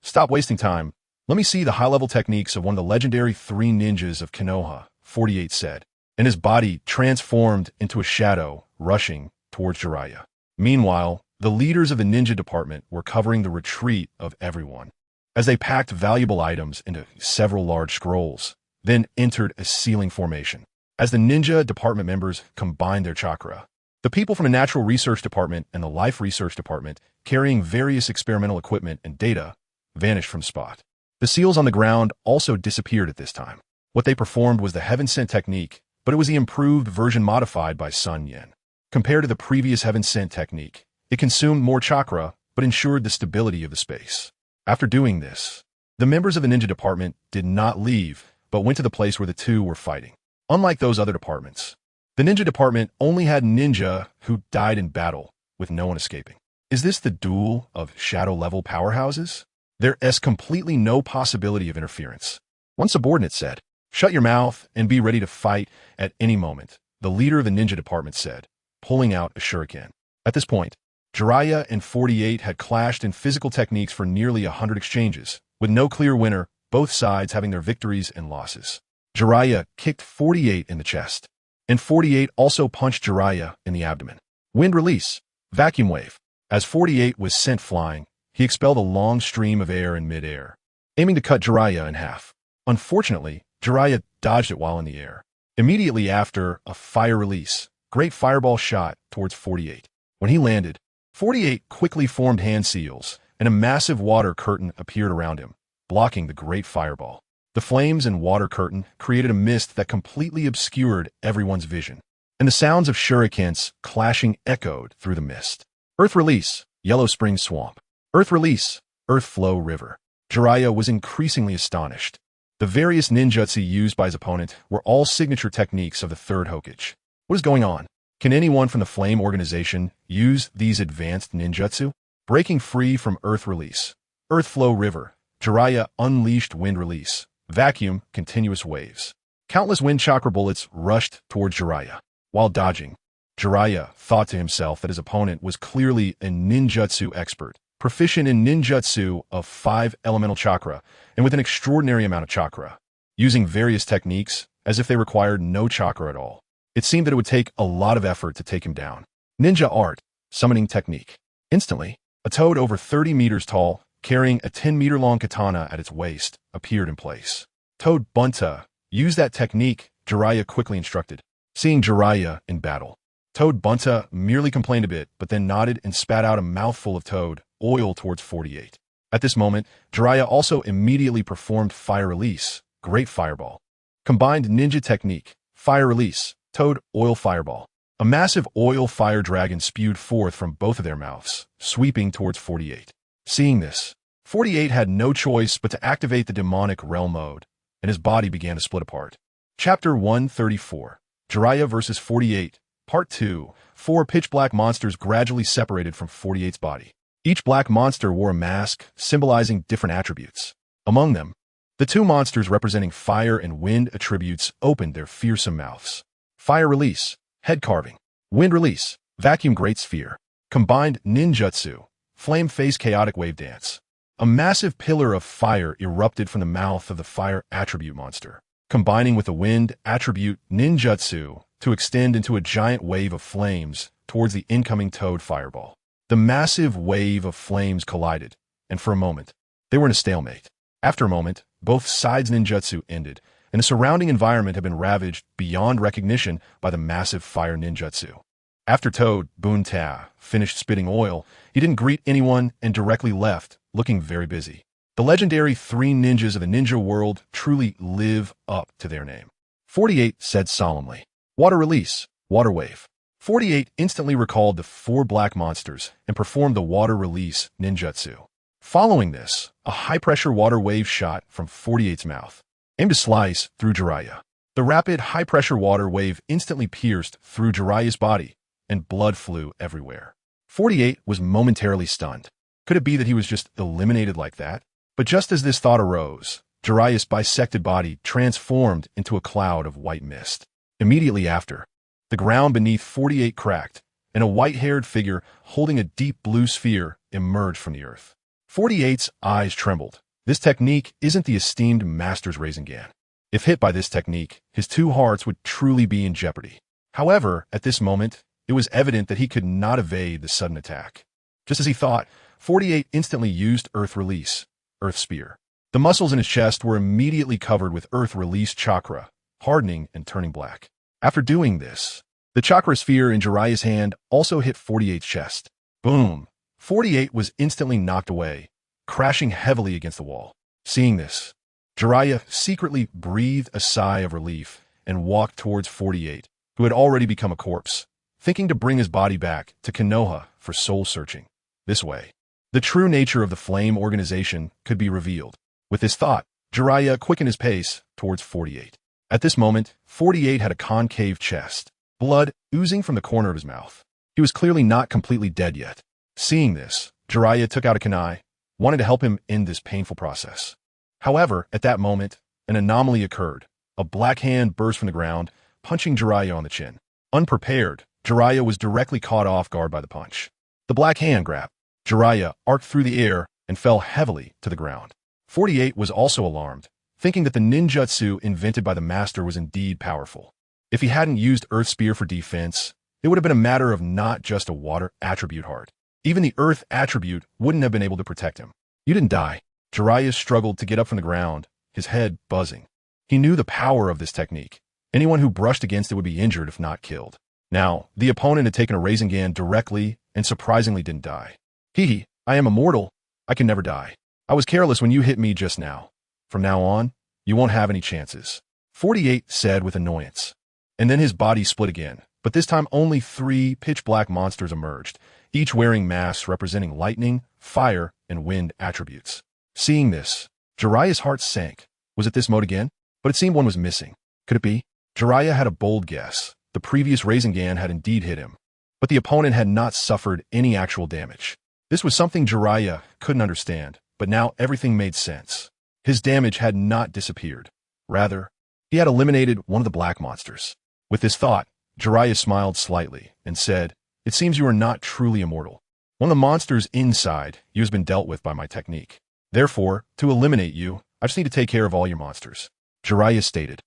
Stop wasting time. Let me see the high-level techniques of one of the legendary 3 ninjas of Konoha, 48 said, and his body transformed into a shadow, rushing towards Jiraiya. Meanwhile, the leaders of the ninja department were covering the retreat of everyone, as they packed valuable items into several large scrolls, then entered a sealing formation. As the ninja department members combined their chakra, the people from the natural research department and the life research department, carrying various experimental equipment and data, vanished from spot. The seals on the ground also disappeared at this time. What they performed was the heaven-sent technique, but it was the improved version modified by SunYan. Compared to the previous heaven-sent technique, it consumed more chakra, but ensured the stability of the space. After doing this, the members of the ninja department did not leave, but went to the place where the two were fighting. Unlike those other departments, the ninja department only had ninja who died in battle, with no one escaping. Is this the duel of shadow-level powerhouses? There is completely no possibility of interference. One subordinate said, "Shut your mouth and be ready to fight at any moment," the leader of the ninja department said, pulling out a shuriken. At this point, Jiraiya and 48 had clashed in physical techniques for nearly 100 exchanges, with no clear winner, both sides having their victories and losses. Jiraiya kicked 48 in the chest, and 48 also punched Jiraiya in the abdomen. Wind release, vacuum wave. As 48 was sent flying, he expelled a long stream of air in midair, aiming to cut Jiraiya in half. Unfortunately, Jiraiya dodged it while in the air. Immediately after, a fire release, great fireball shot towards 48. When he landed, 48 quickly formed hand seals, and a massive water curtain appeared around him, blocking the great fireball. The flames and water curtain created a mist that completely obscured everyone's vision, and the sounds of shurikens clashing echoed through the mist. Earth release, Yellow Spring Swamp. Earth release, Earth Flow River. Jiraiya was increasingly astonished. The various ninjutsu used by his opponent were all signature techniques of the third Hokage. What is going on? Can anyone from the Flame Organization use these advanced ninjutsu? Breaking free from Earth release, Earth Flow River. Jiraiya unleashed wind release, vacuum, continuous waves. Countless wind chakra bullets rushed towards Jiraiya. While dodging, Jiraiya thought to himself that his opponent was clearly a ninjutsu expert, proficient in ninjutsu of 5 elemental chakra, and with an extraordinary amount of chakra, using various techniques as if they required no chakra at all. It seemed that it would take a lot of effort to take him down. Ninja art, summoning technique. Instantly, a toad over 30 meters tall, carrying a 10-meter-long katana at its waist, appeared in place. Toad Bunta, use that technique, Jiraiya quickly instructed. Seeing Jiraiya in battle, Toad Bunta merely complained a bit, but then nodded and spat out a mouthful of toad oil towards 48. At this moment, Jiraiya also immediately performed fire release, great fireball. Combined ninja technique, fire release, toad oil fireball. A massive oil fire dragon spewed forth from both of their mouths, sweeping towards 48. Seeing this, 48 had no choice but to activate the demonic realm mode, and his body began to split apart. Chapter 134, Jiraiya vs. 48, Part 2. 4 pitch-black monsters gradually separated from 48's body. Each black monster wore a mask, symbolizing different attributes. Among them, the 2 monsters representing fire and wind attributes opened their fearsome mouths. Fire release, head carving. Wind release, vacuum great sphere. Combined ninjutsu, flame face chaotic wave dance. A massive pillar of fire erupted from the mouth of the fire attribute monster, combining with the wind attribute ninjutsu to extend into a giant wave of flames towards the incoming toad fireball. The massive wave of flames collided, and for a moment, they were in a stalemate. After a moment, both sides' ninjutsu ended, and the surrounding environment had been ravaged beyond recognition by the massive fire ninjutsu. After Toad, Boon-Ta, finished spitting oil, he didn't greet anyone and directly left, looking very busy. The legendary three ninjas of the ninja world truly live up to their name. 48 said solemnly, "Water release, water wave." 48 instantly recalled the four black monsters and performed the water release ninjutsu. Following this, a high-pressure water wave shot from 48's mouth, aimed to slice through Jiraiya. The rapid, high-pressure water wave instantly pierced through Jiraiya's body, and blood flew everywhere. 48 was momentarily stunned. Could it be that he was just eliminated like that? But just as this thought arose, Jiraiya's bisected body transformed into a cloud of white mist. Immediately after, the ground beneath 48 cracked, and a white-haired figure holding a deep blue sphere emerged from the earth. 48's eyes trembled. This technique isn't the esteemed master's Rasengan. If hit by this technique, his two hearts would truly be in jeopardy. However, at this moment, it was evident that he could not evade the sudden attack. Just as he thought, 48 instantly used Earth Release, Earth Spear. The muscles in his chest were immediately covered with Earth Release chakra, hardening and turning black. After doing this, the chakra sphere in Jiraiya's hand also hit 48's chest. Boom! 48 was instantly knocked away, crashing heavily against the wall. Seeing this, Jiraiya secretly breathed a sigh of relief and walked towards 48, who had already become a corpse, thinking to bring his body back to Konoha for soul-searching. This way, the true nature of the Flame Organization could be revealed. With this thought, Jiraiya quickened his pace towards 48. At this moment, 48 had a concave chest, blood oozing from the corner of his mouth. He was clearly not completely dead yet. Seeing this, Jiraiya took out a kunai, wanting to help him end this painful process. However, at that moment, an anomaly occurred. A black hand burst from the ground, punching Jiraiya on the chin. Unprepared, Jiraiya was directly caught off guard by the punch. The black hand grabbed. Jiraiya arced through the air and fell heavily to the ground. 48 was also alarmed, thinking that the ninjutsu invented by the master was indeed powerful. If he hadn't used Earth Spear for defense, it would have been a matter of not just a water attribute heart. Even the Earth attribute wouldn't have been able to protect him. You didn't die. Jiraiya struggled to get up from the ground, his head buzzing. He knew the power of this technique. Anyone who brushed against it would be injured if not killed. Now, the opponent had taken a Rasengan directly and surprisingly didn't die. He, I am immortal. I can never die. I was careless when you hit me just now. From now on, you won't have any chances. 48 said with annoyance. And then his body split again, but this time only 3 pitch-black monsters emerged, each wearing masks representing lightning, fire, and wind attributes. Seeing this, Jiraiya's heart sank. Was it this mode again? But it seemed one was missing. Could it be? Jiraiya had a bold guess. The previous Rasengan had indeed hit him, but the opponent had not suffered any actual damage. This was something Jiraiya couldn't understand, but now everything made sense. His damage had not disappeared. Rather, he had eliminated one of the black monsters. With this thought, Jiraiya smiled slightly and said, "It seems you are not truly immortal. One of the monsters inside you has been dealt with by my technique. Therefore, to eliminate you, I just need to take care of all your monsters." Jiraiya stated,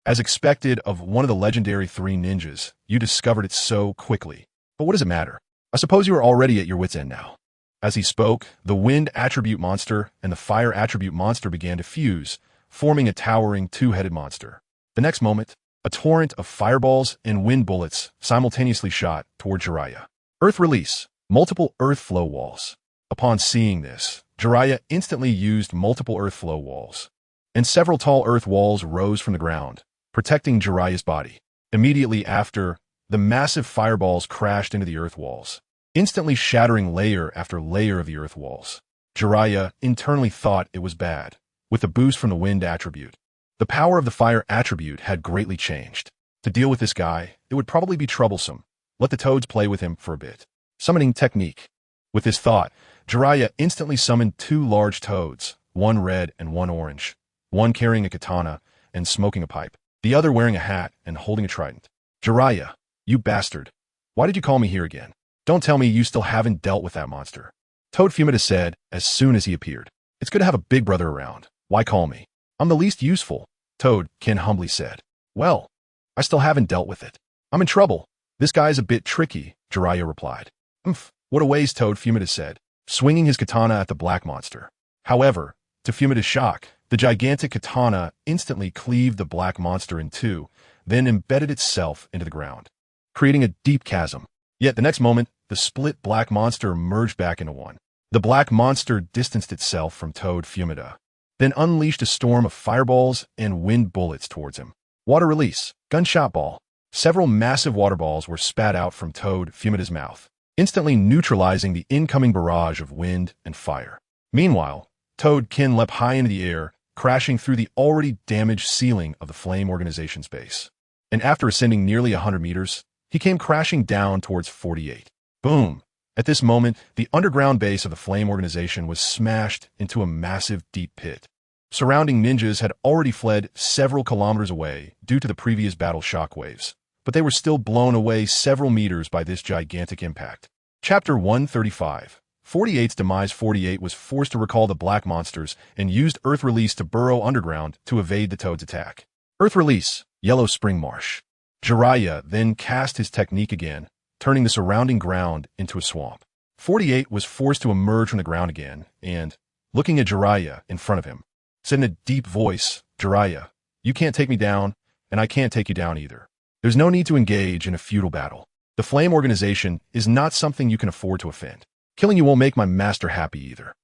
As expected of one of the legendary 3 ninjas, you discovered it so quickly. But what does it matter? I suppose you are already at your wit's end now. As he spoke, the wind attribute monster and the fire attribute monster began to fuse, forming a towering 2-headed monster. The next moment, a torrent of fireballs and wind bullets simultaneously shot toward Jiraiya. Earth Release, multiple earth flow walls. Upon seeing this, Jiraiya instantly used multiple earth flow walls, and several tall earth walls rose from the ground, protecting Jiraiya's body. Immediately after, the massive fireballs crashed into the earth walls, instantly shattering layer after layer of the earth walls. Jiraiya internally thought it was bad, with the boost from the wind attribute. The power of the fire attribute had greatly changed. To deal with this guy, it would probably be troublesome. Let the toads play with him for a bit. Summoning technique. With this thought, Jiraiya instantly summoned 2 large toads, one red and one orange, one carrying a katana and smoking a pipe, the other wearing a hat and holding a trident. Jiraiya, you bastard. Why did you call me here again? Don't tell me you still haven't dealt with that monster. Toad Fumita said as soon as he appeared. It's good to have a big brother around. Why call me? I'm the least useful. Toad, Ken humbly said. Well, I still haven't dealt with it. I'm in trouble. This guy is a bit tricky, Jiraiya replied. What a ways, Toad Fumita said, swinging his katana at the black monster. However, to Fumita's shock, The gigantic katana instantly cleaved the black monster in two, then embedded itself into the ground, creating a deep chasm. Yet the next moment, the split black monster merged back into one. The black monster distanced itself from Toad Fumida, then unleashed a storm of fireballs and wind bullets towards him. Water release, gunshot ball. Several massive water balls were spat out from Toad Fumida's mouth, instantly neutralizing the incoming barrage of wind and fire. Meanwhile, Toad-kin leapt high into the air, crashing through the already damaged ceiling of the Flame Organization's base. And after ascending nearly 100 meters, he came crashing down towards 48. Boom! At this moment, the underground base of the Flame Organization was smashed into a massive deep pit. Surrounding ninjas had already fled several kilometers away due to the previous battle shockwaves, but they were still blown away several meters by this gigantic impact. Chapter 135. 48's demise. 48 was forced to recall the black monsters and used Earth Release to burrow underground to evade the Toad's attack. Earth Release, Yellow Spring Marsh. Jiraiya then cast his technique again, turning the surrounding ground into a swamp. 48 was forced to emerge from the ground again and, looking at Jiraiya in front of him, said in a deep voice, "Jiraiya, you can't take me down, and I can't take you down either. There's no need to engage in a futile battle. The Flame Organization is not something you can afford to offend. Killing you won't make my master happy either."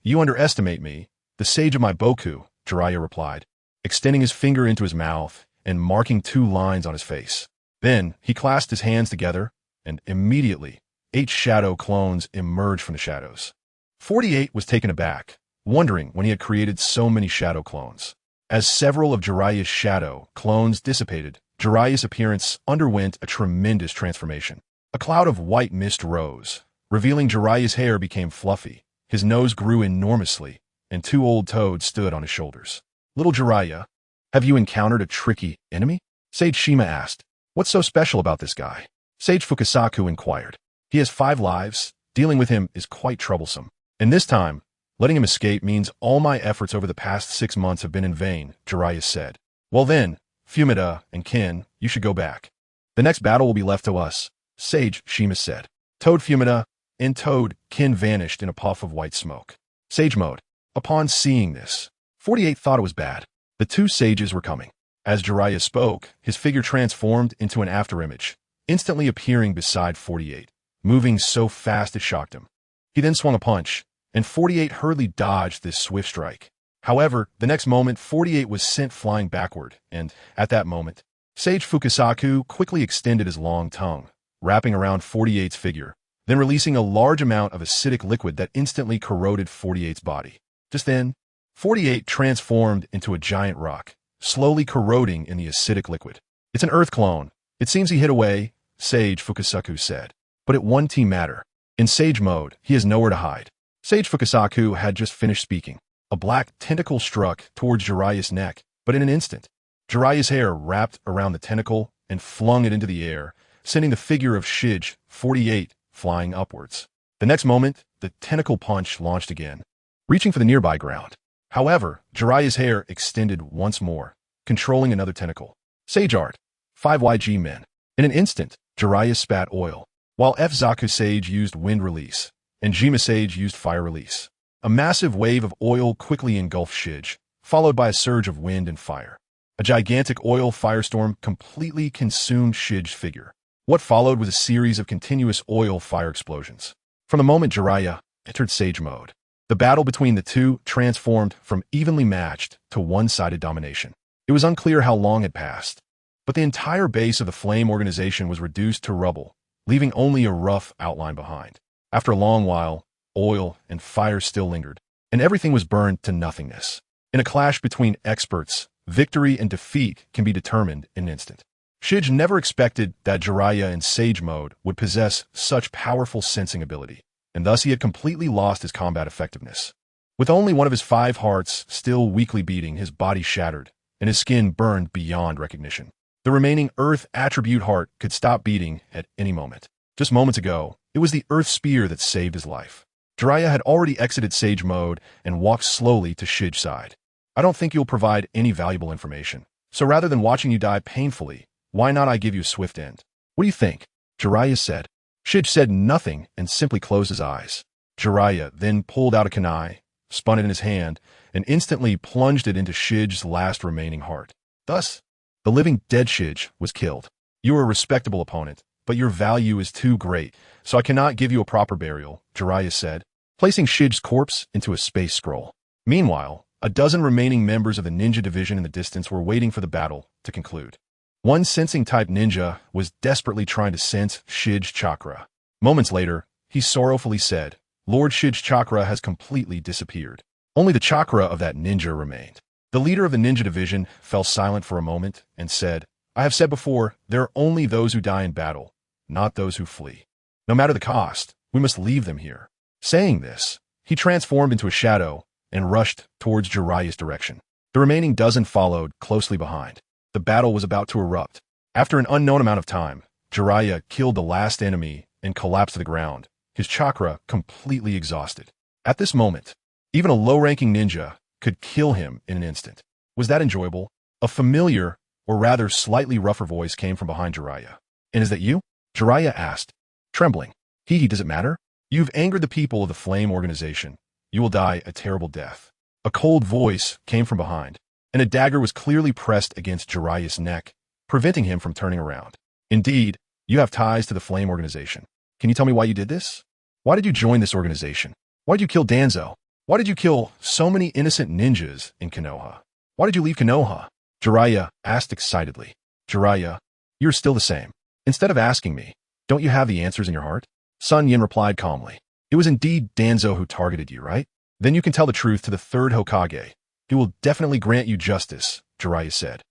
You underestimate me, the sage of my Boku," Jiraiya replied, extending his finger into his mouth and marking 2 lines on his face. Then he clasped his hands together, and immediately 8 shadow clones emerged from the shadows. 48 was taken aback, wondering when he had created so many shadow clones. As several of Jiraiya's shadow clones dissipated, Jiraiya's appearance underwent a tremendous transformation. A cloud of white mist rose, revealing Jiraiya's hair became fluffy, his nose grew enormously, and 2 old toads stood on his shoulders. "Little Jiraiya, have you encountered a tricky enemy?" Sage Shima asked. "What's so special about this guy?" Sage Fukasaku inquired. "He has 5 lives. Dealing with him is quite troublesome. And this time, letting him escape means all my efforts over the past 6 months have been in vain," Jiraiya said. "Well then, Fumida and Kin, you should go back. The next battle will be left to us," Sage Shima said. Toad Fumida and Toad Kin vanished in a puff of white smoke. Sage mode. Upon seeing this, 48 thought it was bad. The 2 sages were coming. As Jiraiya spoke, his figure transformed into an afterimage, instantly appearing beside 48, moving so fast it shocked him. He then swung a punch, and 48 hurriedly dodged this swift strike. However, the next moment 48 was sent flying backward, and, at that moment, Sage Fukasaku quickly extended his long tongue, wrapping around 48's figure, then releasing a large amount of acidic liquid that instantly corroded 48's body. Just then, 48 transformed into a giant rock, slowly corroding in the acidic liquid. "It's an earth clone. It seems he hid away," Sage Fukasaku said. "But it won Team Matter. In Sage mode, he has nowhere to hide." Sage Fukasaku had just finished speaking. A black tentacle struck towards Jiraiya's neck, but in an instant, Jiraiya's hair wrapped around the tentacle and flung it into the air, sending the figure of Shige, 48, flying upwards. The next moment, the tentacle punch launched again, reaching for the nearby ground. However, Jiraiya's hair extended once more, controlling another tentacle. Sage Art, 5YG Men. In an instant, Jiraiya spat oil, while F-Zaku Sage used Wind Release, and Jima Sage used Fire Release. A massive wave of oil quickly engulfed Shige, followed by a surge of wind and fire. A gigantic oil firestorm completely consumed Shige's figure. What followed was a series of continuous oil fire explosions. From the moment Jiraiya entered Sage mode, the battle between the 2 transformed from evenly matched to one-sided domination. It was unclear how long had passed, but the entire base of the Flame Organization was reduced to rubble, leaving only a rough outline behind. After a long while, oil and fire still lingered, and everything was burned to nothingness. In a clash between experts, victory and defeat can be determined in an instant. Shige never expected that Jiraiya in Sage mode would possess such powerful sensing ability, and thus he had completely lost his combat effectiveness. With only one of his 5 hearts still weakly beating, his body shattered, and his skin burned beyond recognition. The remaining Earth attribute heart could stop beating at any moment. Just moments ago, it was the Earth Spear that saved his life. Jiraiya had already exited Sage mode and walked slowly to Shige's side. "I don't think you'll provide any valuable information, so rather than watching you die painfully, why not I give you a swift end? What do you think?" Jiraiya said. Shige said nothing and simply closed his eyes. Jiraiya then pulled out a kunai, spun it in his hand, and instantly plunged it into Shige's last remaining heart. Thus, the living dead Shige was killed. You are a respectable opponent, but your value is too great, so I cannot give you a proper burial, Jiraiya said, placing Shige's corpse into a space scroll. Meanwhile, a dozen remaining members of the ninja division in the distance were waiting for the battle to conclude. One sensing-type ninja was desperately trying to sense Shige's chakra. Moments later, he sorrowfully said, Lord Shige's chakra has completely disappeared. Only the chakra of that ninja remained. The leader of the ninja division fell silent for a moment and said, I have said before, there are only those who die in battle, not those who flee. No matter the cost, we must leave them here. Saying this, he transformed into a shadow and rushed towards Jiraiya's direction. The remaining dozen followed closely behind. The battle was about to erupt. After an unknown amount of time, Jiraiya killed the last enemy and collapsed to the ground, his chakra completely exhausted. At this moment, even a low-ranking ninja could kill him in an instant. Was that enjoyable? A familiar, or rather slightly rougher voice came from behind Jiraiya. And is that you? Jiraiya asked, trembling. He, does it matter? You've angered the people of the Flame Organization. You will die a terrible death. A cold voice came from behind, and a dagger was clearly pressed against Jiraiya's neck, preventing him from turning around. Indeed, you have ties to the Flame Organization. Can you tell me why you did this? Why did you join this organization? Why did you kill Danzo? Why did you kill so many innocent ninjas in Konoha? Why did you leave Konoha? Jiraiya asked excitedly. Jiraiya, you're still the same. Instead of asking me, don't you have the answers in your heart? SunYan replied calmly. It was indeed Danzo who targeted you, right? Then you can tell the truth to the third Hokage. He will definitely grant you justice, Jiraiya said.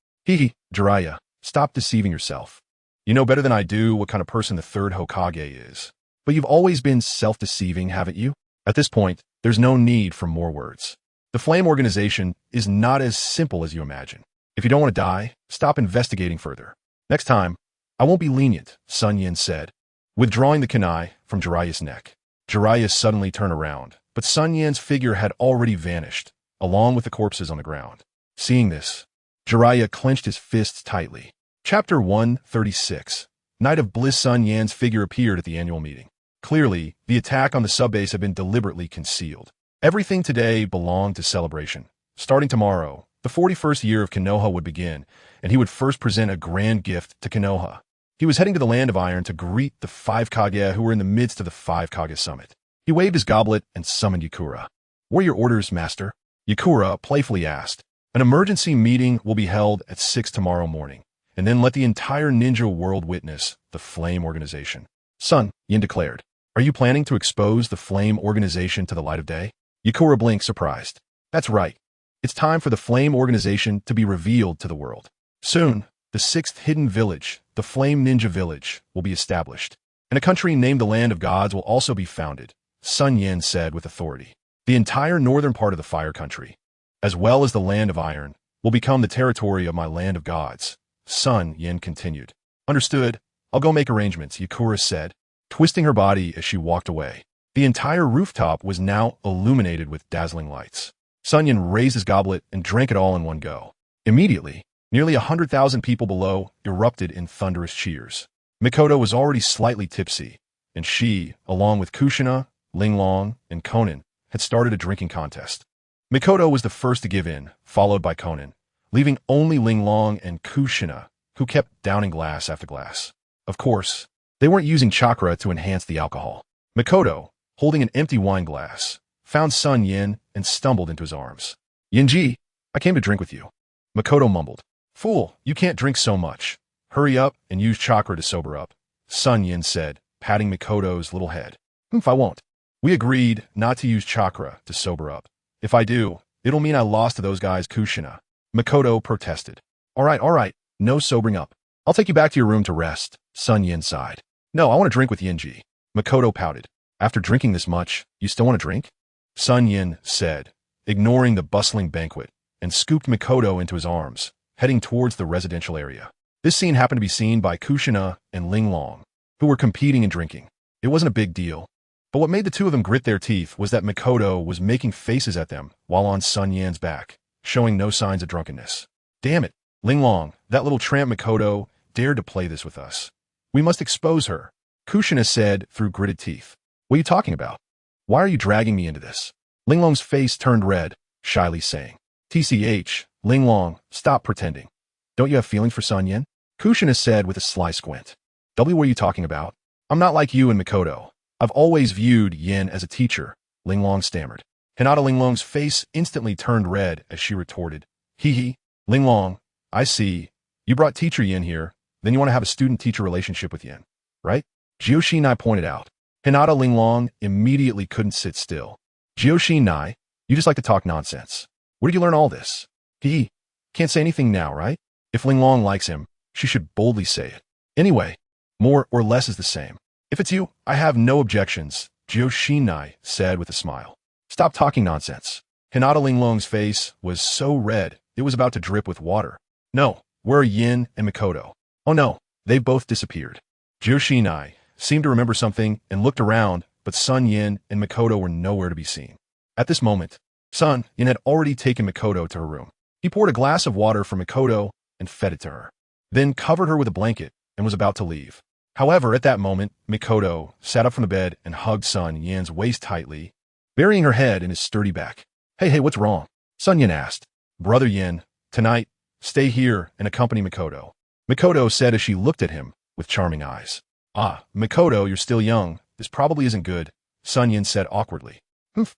Jiraiya, stop deceiving yourself. You know better than I do what kind of person the third Hokage is. But you've always been self-deceiving, haven't you? At this point, there's no need for more words. The Flame Organization is not as simple as you imagine. If you don't want to die, stop investigating further. Next time, I won't be lenient, SunYan said, withdrawing the kunai from Jiraiya's neck. Jiraiya suddenly turned around, but SunYan's figure had already vanished, along with the corpses on the ground. Seeing this, Jiraiya clenched his fists tightly. Chapter 136. Night of Bliss. SunYan's figure appeared at the annual meeting. Clearly, the attack on the subbase had been deliberately concealed. Everything today belonged to celebration. Starting tomorrow, the 41st year of Konoha would begin, and he would first present a grand gift to Konoha. He was heading to the Land of Iron to greet the 5 Kage who were in the midst of the 5 Kage summit. He waved his goblet and summoned Yakura. What are your orders, master? Yakura playfully asked. An emergency meeting will be held at 6 tomorrow morning, and then let the entire ninja world witness the Flame Organization. SunYan declared. Are you planning to expose the Flame Organization to the light of day? Yakura blinked, surprised. That's right. It's time for the Flame Organization to be revealed to the world. Soon, the 6th hidden village, the Flame Ninja Village, will be established, and a country named the Land of Gods will also be founded, SunYan said with authority. The entire northern part of the Fire Country, as well as the Land of Iron, will become the territory of my Land of Gods, SunYan continued. Understood. I'll go make arrangements, Yakura said, twisting her body as she walked away. The entire rooftop was now illuminated with dazzling lights. SunYan raised his goblet and drank it all in one go. Immediately, nearly 100,000 people below erupted in thunderous cheers. Mikoto was already slightly tipsy, and she, along with Kushina, Linglong, and Konan, had started a drinking contest. Mikoto was the first to give in, followed by Konan, leaving only Linglong and Kushina, who kept downing glass after glass. Of course, they weren't using chakra to enhance the alcohol. Mikoto, holding an empty wine glass, found SunYan and stumbled into his arms. Yinji, I came to drink with you. Mikoto mumbled. Fool, you can't drink so much. Hurry up and use chakra to sober up, SunYan said, patting Mikoto's little head. If I won't. We agreed not to use chakra to sober up. If I do, it'll mean I lost to those guys Kushina. Mikoto protested. All right, no sobering up. I'll take you back to your room to rest, SunYan sighed. No, I want to drink with Yinji. Mikoto pouted. After drinking this much, you still want to drink? SunYan said, ignoring the bustling banquet, and scooped Mikoto into his arms, heading towards the residential area. This scene happened to be seen by Kushina and Linglong, who were competing in drinking. It wasn't a big deal, but what made the two of them grit their teeth was that Mikoto was making faces at them while on SunYan's back, showing no signs of drunkenness. Damn it, Linglong, that little tramp Mikoto dared to play this with us. We must expose her, Kushina said through gritted teeth. What are you talking about? Why are you dragging me into this? Linglong's face turned red, shyly saying, TCH, Linglong, stop pretending. Don't you have feelings for SunYan? Kushina said with a sly squint. What are you talking about? I'm not like you and Mikoto. I've always viewed Yin as a teacher, Linglong stammered. Hinata Linglong's face instantly turned red as she retorted, He, Linglong, I see. You brought teacher Yin here, then you want to have a student-teacher relationship with Yin, right? Jioshin pointed out. Hinata Linglong immediately couldn't sit still. Jioshin, you just like to talk nonsense. Where did you learn all this? He can't say anything now, right? If Linglong likes him, she should boldly say it. Anyway, more or less is the same. If it's you, I have no objections, Jioshin said with a smile. Stop talking nonsense. Hinata Linglong's face was so red, it was about to drip with water. No, where are Yin and Mikoto? Oh no, they've both disappeared. Jioshin seemed to remember something and looked around, but SunYan and Mikoto were nowhere to be seen. At this moment, SunYan had already taken Mikoto to her room. He poured a glass of water for Mikoto and fed it to her, then covered her with a blanket and was about to leave. However, at that moment, Mikoto sat up from the bed and hugged SunYan's waist tightly, burying her head in his sturdy back. Hey, what's wrong? SunYan asked. Brother Yin, tonight, stay here and accompany Mikoto. Mikoto said as she looked at him with charming eyes. Mikoto, you're still young. This probably isn't good, SunYan said awkwardly.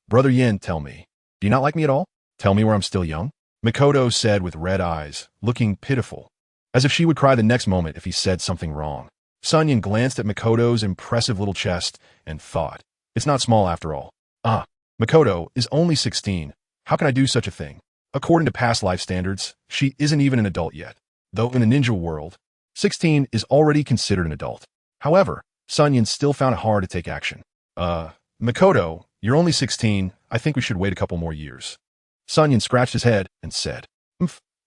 Brother Yin, tell me. Do you not like me at all? Tell me where I'm still young? Mikoto said with red eyes, looking pitiful, as if she would cry the next moment if he said something wrong. SunYan glanced at Mikoto's impressive little chest and thought, it's not small after all. Mikoto is only 16. How can I do such a thing? According to past life standards, she isn't even an adult yet. Though in the ninja world, 16 is already considered an adult. However, SunYan still found it hard to take action. Mikoto, you're only 16. I think we should wait a couple more years. SunYan scratched his head and said,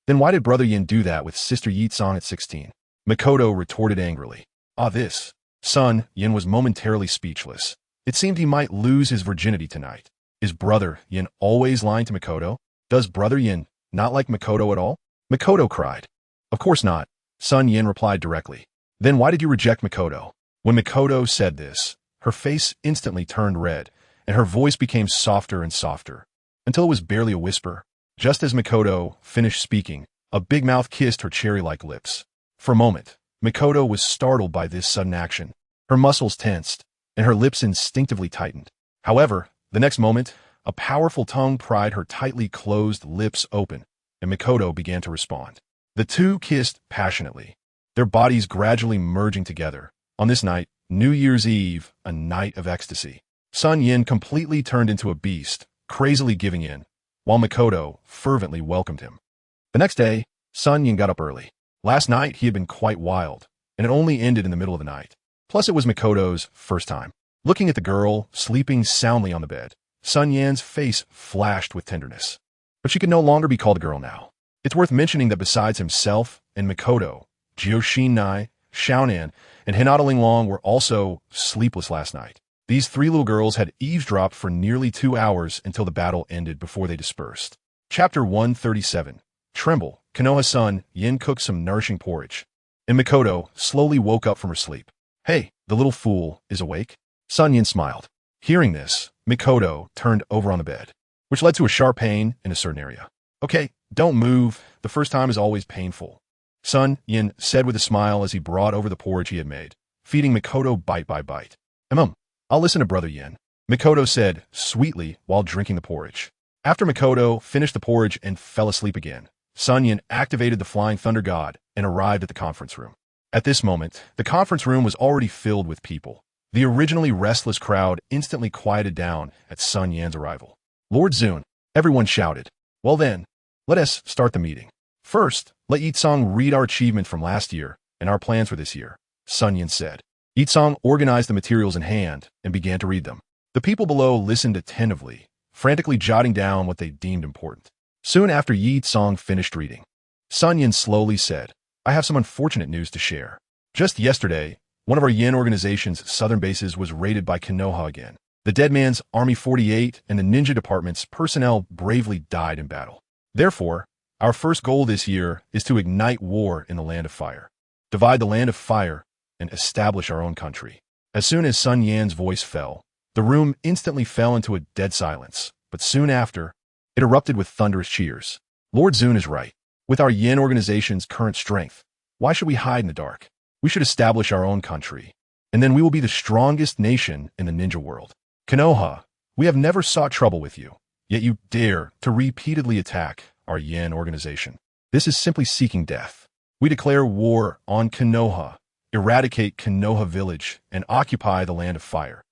Then why did Brother Yin do that with Sister Yi-san at 16? Mikoto retorted angrily. This. SunYan was momentarily speechless. It seemed he might lose his virginity tonight. Is Brother Yin always lying to Mikoto? Does Brother Yin not like Mikoto at all? Mikoto cried. Of course not, SunYan replied directly. Then why did you reject Mikoto? When Mikoto said this, her face instantly turned red, and her voice became softer and softer, until it was barely a whisper. Just as Mikoto finished speaking, a big mouth kissed her cherry-like lips. For a moment, Mikoto was startled by this sudden action. Her muscles tensed, and her lips instinctively tightened. However, the next moment, a powerful tongue pried her tightly closed lips open, and Mikoto began to respond. The two kissed passionately, their bodies gradually merging together. On this night, New Year's Eve, a night of ecstasy. SunYan completely turned into a beast, crazily giving in, while Mikoto fervently welcomed him. The next day, SunYan got up early. Last night, he had been quite wild, and it only ended in the middle of the night. Plus, it was Mikoto's first time. Looking at the girl, sleeping soundly on the bed, SunYan's face flashed with tenderness. But she could no longer be called a girl now. It's worth mentioning that besides himself and Mikoto, Jioshin, Xiaonan, and Hinata Linglong were also sleepless last night. These three little girls had eavesdropped for nearly 2 hours until the battle ended before they dispersed. Chapter 137. Tremble. Konoha-san, Yin cooked some nourishing porridge, and Mikoto slowly woke up from her sleep. Hey, the little fool is awake? SunYan smiled. Hearing this, Mikoto turned over on the bed, which led to a sharp pain in a certain area. Okay, don't move. The first time is always painful, SunYan said with a smile as he brought over the porridge he had made, feeding Mikoto bite by bite. I'll listen to Brother Yin, Mikoto said sweetly while drinking the porridge. After Mikoto finished the porridge and fell asleep again, SunYan activated the Flying Thunder God and arrived at the conference room. At this moment, the conference room was already filled with people. The originally restless crowd instantly quieted down at SunYan's arrival. Lord Zun, everyone shouted. Well then, let us start the meeting. First, let Yi-san read our achievement from last year and our plans for this year, SunYan said. Yi-san organized the materials in hand and began to read them. The people below listened attentively, frantically jotting down what they deemed important. Soon after Yi-san finished reading, SunYan slowly said, I have some unfortunate news to share. Just yesterday, one of our Yin organization's southern bases was raided by Konoha again. The Dead Man's Army 48 and the Ninja Department's personnel bravely died in battle. Therefore, our first goal this year is to ignite war in the Land of Fire, divide the Land of Fire, and establish our own country. As soon as SunYan's voice fell, the room instantly fell into a dead silence, but soon after, it erupted with thunderous cheers. Lord Zun is right. With our Yin organization's current strength, why should we hide in the dark? We should establish our own country, and then we will be the strongest nation in the ninja world. Konoha, we have never sought trouble with you, yet you dare to repeatedly attack our Yin organization. This is simply seeking death. We declare war on Konoha, eradicate Konoha village, and occupy the land of fire.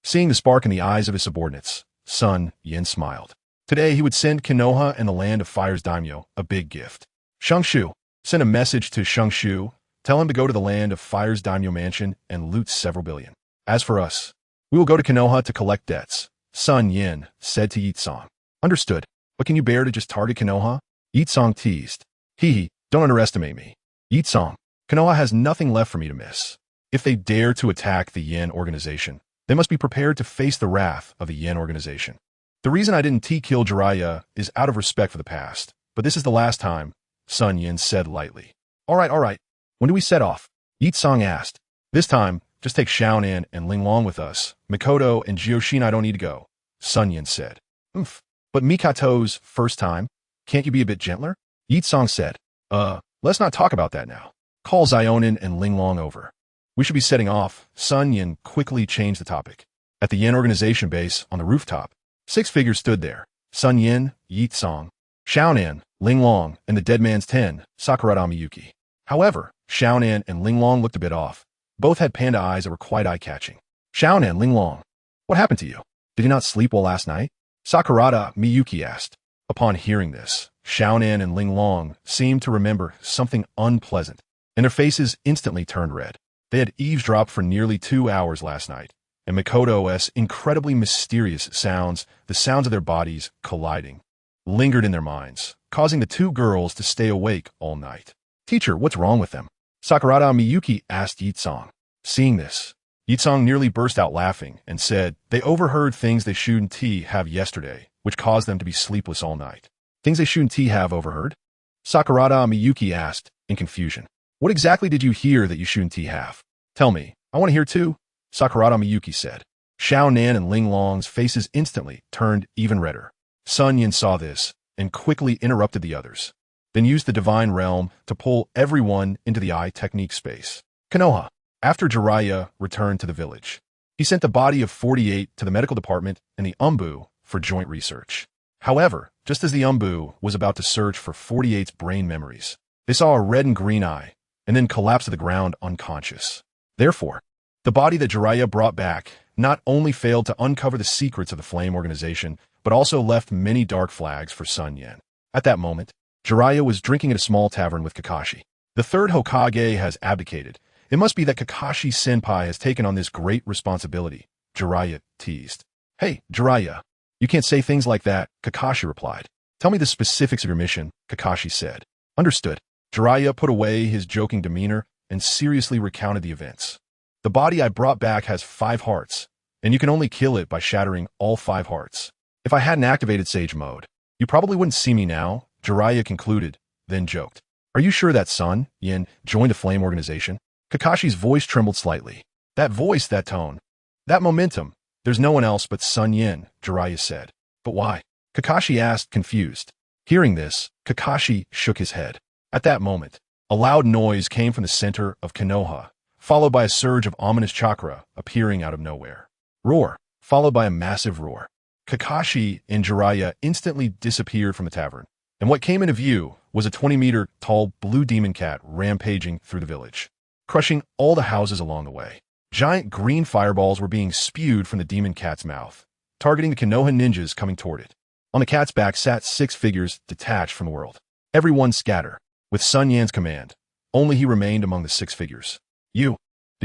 Seeing the spark in the eyes of his subordinates, SunYan smiled. Today he would send Konoha and the land of fire's daimyo a big gift. Shungshu, send a message to Shungshu, tell him to go to the land of fire's daimyo mansion and loot several billion. As for us, we will go to Konoha to collect debts, SunYan said to Yitsong. Understood, but can you bear to just target Konoha? Yitsong teased. He, don't underestimate me. Yitsong, Konoha has nothing left for me to miss. If they dare to attack the Yin organization, they must be prepared to face the wrath of the Yin organization. The reason I didn't kill Jiraiya is out of respect for the past, but this is the last time, SunYan said lightly. All right. When do we set off? Yitsong asked. This time, just take Xiaonan and Linglong with us. Mikoto and Jioshin don't need to go, SunYan said. But Mikato's first time? Can't you be a bit gentler? Yitsong said. Let's not talk about that now. Call Xionin and Linglong over. We should be setting off. SunYan quickly changed the topic. At the Yin organization base on the rooftop, 6 figures stood there. SunYan, Yitsong, Xiaonan, Linglong, and the dead man's 10, Sakurada Miyuki. However, Xiaonan and Linglong looked a bit off. Both had panda eyes that were quite eye-catching. Xiaonan, Linglong, what happened to you? Did you not sleep well last night? Sakurada Miyuki asked. Upon hearing this, Xiaonan and Linglong seemed to remember something unpleasant, and their faces instantly turned red. They had eavesdropped for nearly 2 hours last night, and Mikoto's incredibly mysterious sounds, the sounds of their bodies colliding, lingered in their minds, causing the 2 girls to stay awake all night. Teacher, what's wrong with them? Sakurada Miyuki asked Yitsong. Seeing this, Yitsong nearly burst out laughing and said they overheard things they shouldn't have yesterday, which caused them to be sleepless all night. Things they shouldn't have overheard? Sakurada Miyuki asked in confusion. What exactly did you hear that you shouldn't have? Tell me, I want to hear too, Sakurada Miyuki said. Xiaonan and Linglong's faces instantly turned even redder. SunYan saw this and quickly interrupted the others, then used the divine realm to pull everyone into the eye technique space. Konoha, after Jiraiya returned to the village, he sent the body of 48 to the medical department and the Umbu for joint research. However, just as the Umbu was about to search for 48's brain memories, they saw a red and green eye and then collapse to the ground unconscious. Therefore, the body that Jiraiya brought back not only failed to uncover the secrets of the Flame Organization, but also left many dark flags for SunYan. At that moment, Jiraiya was drinking at a small tavern with Kakashi. The 3rd Hokage has abdicated. It must be that Kakashi-senpai has taken on this great responsibility, Jiraiya teased. Hey, Jiraiya, you can't say things like that, Kakashi replied. Tell me the specifics of your mission, Kakashi said. Understood. Jiraiya put away his joking demeanor and seriously recounted the events. The body I brought back has 5 hearts, and you can only kill it by shattering all 5 hearts. If I hadn't activated Sage Mode, you probably wouldn't see me now, Jiraiya concluded, then joked. Are you sure that SunYan joined the Flame Organization? Kakashi's voice trembled slightly. That voice, that tone, that momentum. There's no one else but SunYan, Jiraiya said. But why? Kakashi asked, confused. Hearing this, Kakashi shook his head. At that moment, a loud noise came from the center of Konoha, followed by a surge of ominous chakra appearing out of nowhere. Roar, followed by a massive roar. Kakashi and Jiraiya instantly disappeared from the tavern, and what came into view was a 20-meter-tall blue demon cat rampaging through the village, crushing all the houses along the way. Giant green fireballs were being spewed from the demon cat's mouth, targeting the Konoha ninjas coming toward it. On the cat's back sat 6 figures detached from the world. Everyone scatter. With SunYan's command, only he remained among the 6 figures. Did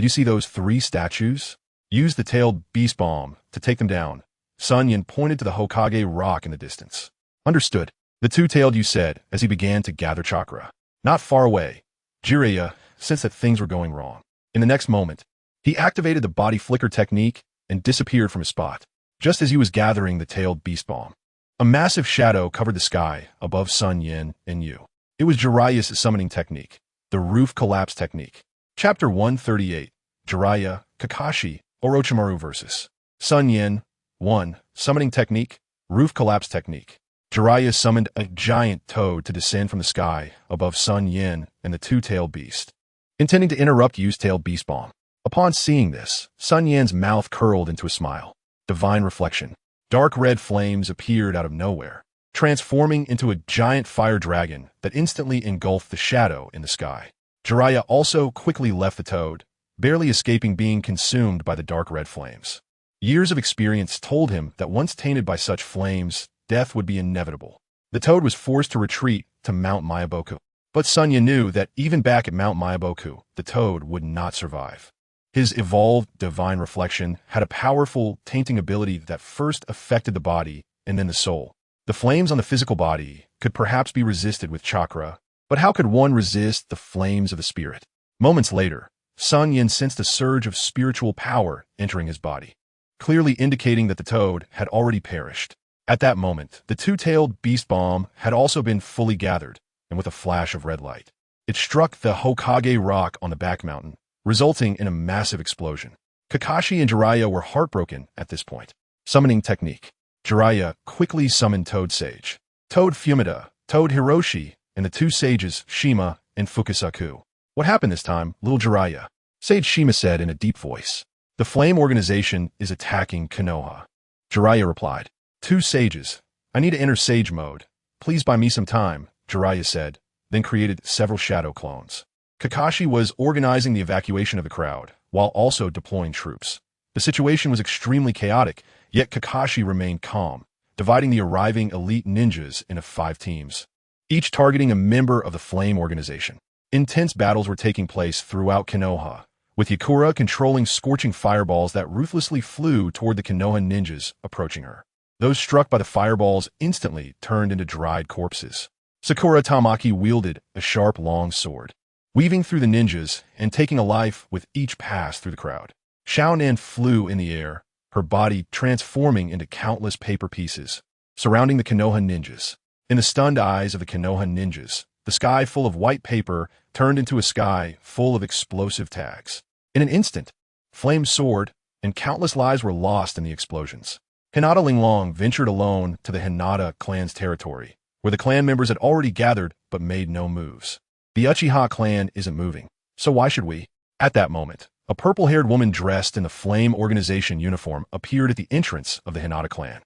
you see those 3 statues? Use the tailed beast bomb to take them down. SunYan pointed to the Hokage rock in the distance. Understood. The 2-tailed you said as he began to gather chakra. Not far away, Jiraiya sensed that things were going wrong. In the next moment, he activated the body flicker technique and disappeared from his spot, just as he was gathering the tailed beast bomb. A massive shadow covered the sky above SunYan and Yu. It was Jiraiya's summoning technique, the roof collapse technique. Chapter 138, Jiraiya, Kakashi, Orochimaru vs. SunYan. 1. Summoning technique, Roof collapse technique. Jiraiya summoned a giant toad to descend from the sky above SunYan and the two-tailed beast, intending to interrupt Use-tailed beast bomb. Upon seeing this, SunYan's mouth curled into a smile. Divine reflection. Dark red flames appeared out of nowhere, transforming into a giant fire dragon that instantly engulfed the shadow in the sky. Jiraiya also quickly left the toad, barely escaping being consumed by the dark red flames. Years of experience told him that once tainted by such flames, death would be inevitable. The toad was forced to retreat to Mount Myaboku. But SunYan knew that even back at Mount Myaboku, the toad would not survive. His evolved divine reflection had a powerful, tainting ability that first affected the body and then the soul. The flames on the physical body could perhaps be resisted with chakra, but how could one resist the flames of the spirit? Moments later, SunYan sensed a surge of spiritual power entering his body, clearly indicating that the toad had already perished. At that moment, the two-tailed beast bomb had also been fully gathered, and with a flash of red light, it struck the Hokage rock on the back mountain, resulting in a massive explosion. Kakashi and Jiraiya were heartbroken at this point. Summoning technique. Jiraiya quickly summoned Toad Sage, Toad Fumita, Toad Hiroshi, and the two sages Shima and Fukasaku. What happened this time, little Jiraiya? Sage Shima said in a deep voice. The flame organization is attacking Konoha. Jiraiya replied. Two sages. I need to enter sage mode. Please buy me some time, Jiraiya said, then created several shadow clones. Kakashi was organizing the evacuation of the crowd, while also deploying troops. The situation was extremely chaotic, yet Kakashi remained calm, dividing the arriving elite ninjas into 5 teams, each targeting a member of the flame organization. Intense battles were taking place throughout Konoha, with Yakura controlling scorching fireballs that ruthlessly flew toward the Konoha ninjas approaching her. Those struck by the fireballs instantly turned into dried corpses. Sakura Tamaki wielded a sharp long sword, weaving through the ninjas and taking a life with each pass through the crowd. Xiaonan flew in the air, her body transforming into countless paper pieces, surrounding the Konoha ninjas. In the stunned eyes of the Konoha ninjas, the sky full of white paper turned into a sky full of explosive tags. In an instant, flames soared, and countless lives were lost in the explosions. Hinata Linglong ventured alone to the Hinata clan's territory, where the clan members had already gathered but made no moves. The Uchiha clan isn't moving, so why should we? At that moment, a purple-haired woman dressed in the Flame Organization uniform appeared at the entrance of the Hinata clan.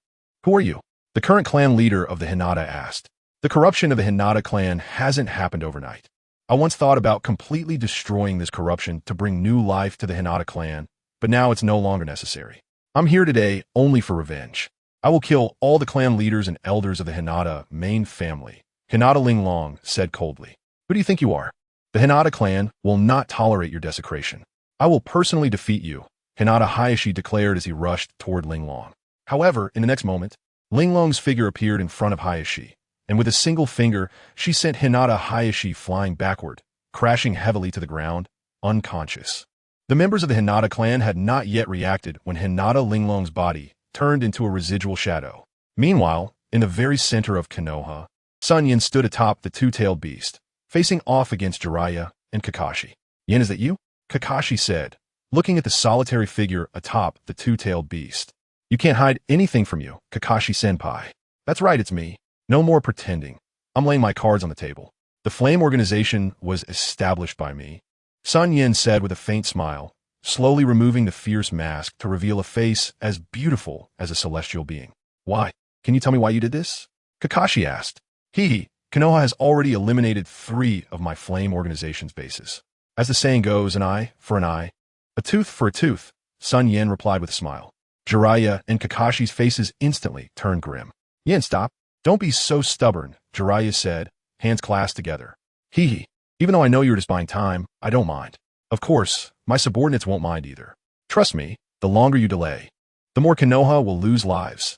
Who are you? The current clan leader of the Hinata asked. The corruption of the Hinata clan hasn't happened overnight. I once thought about completely destroying this corruption to bring new life to the Hinata clan, but now it's no longer necessary. I'm here today only for revenge. I will kill all the clan leaders and elders of the Hinata main family, Hinata Linglong said coldly. Who do you think you are? The Hinata clan will not tolerate your desecration. I will personally defeat you, Hinata Hayashi declared as he rushed toward Linglong. However, in the next moment, Linglong's figure appeared in front of Hayashi, and with a single finger, she sent Hinata Hayashi flying backward, crashing heavily to the ground, unconscious. The members of the Hinata clan had not yet reacted when Hinata Linglong's body turned into a residual shadow. Meanwhile, in the very center of Konoha, SunYan stood atop the two-tailed beast, facing off against Jiraiya and Kakashi. Yen, is that you? Kakashi said, looking at the solitary figure atop the two-tailed beast. You can't hide anything from you, Kakashi-senpai. That's right, it's me. No more pretending. I'm laying my cards on the table. The Flame Organization was established by me, SunYan said with a faint smile, slowly removing the fierce mask to reveal a face as beautiful as a celestial being. Why? Can you tell me why you did this? Kakashi asked. Konoha has already eliminated 3 of my Flame Organization's bases. As the saying goes, an eye for an eye, a tooth for a tooth, SunYan replied with a smile. Jiraiya and Kakashi's faces instantly turned grim. Yen, stop. Don't be so stubborn, Jiraiya said, hands clasped together. Even though I know you're just buying time, I don't mind. Of course, my subordinates won't mind either. Trust me, the longer you delay, the more Konoha will lose lives.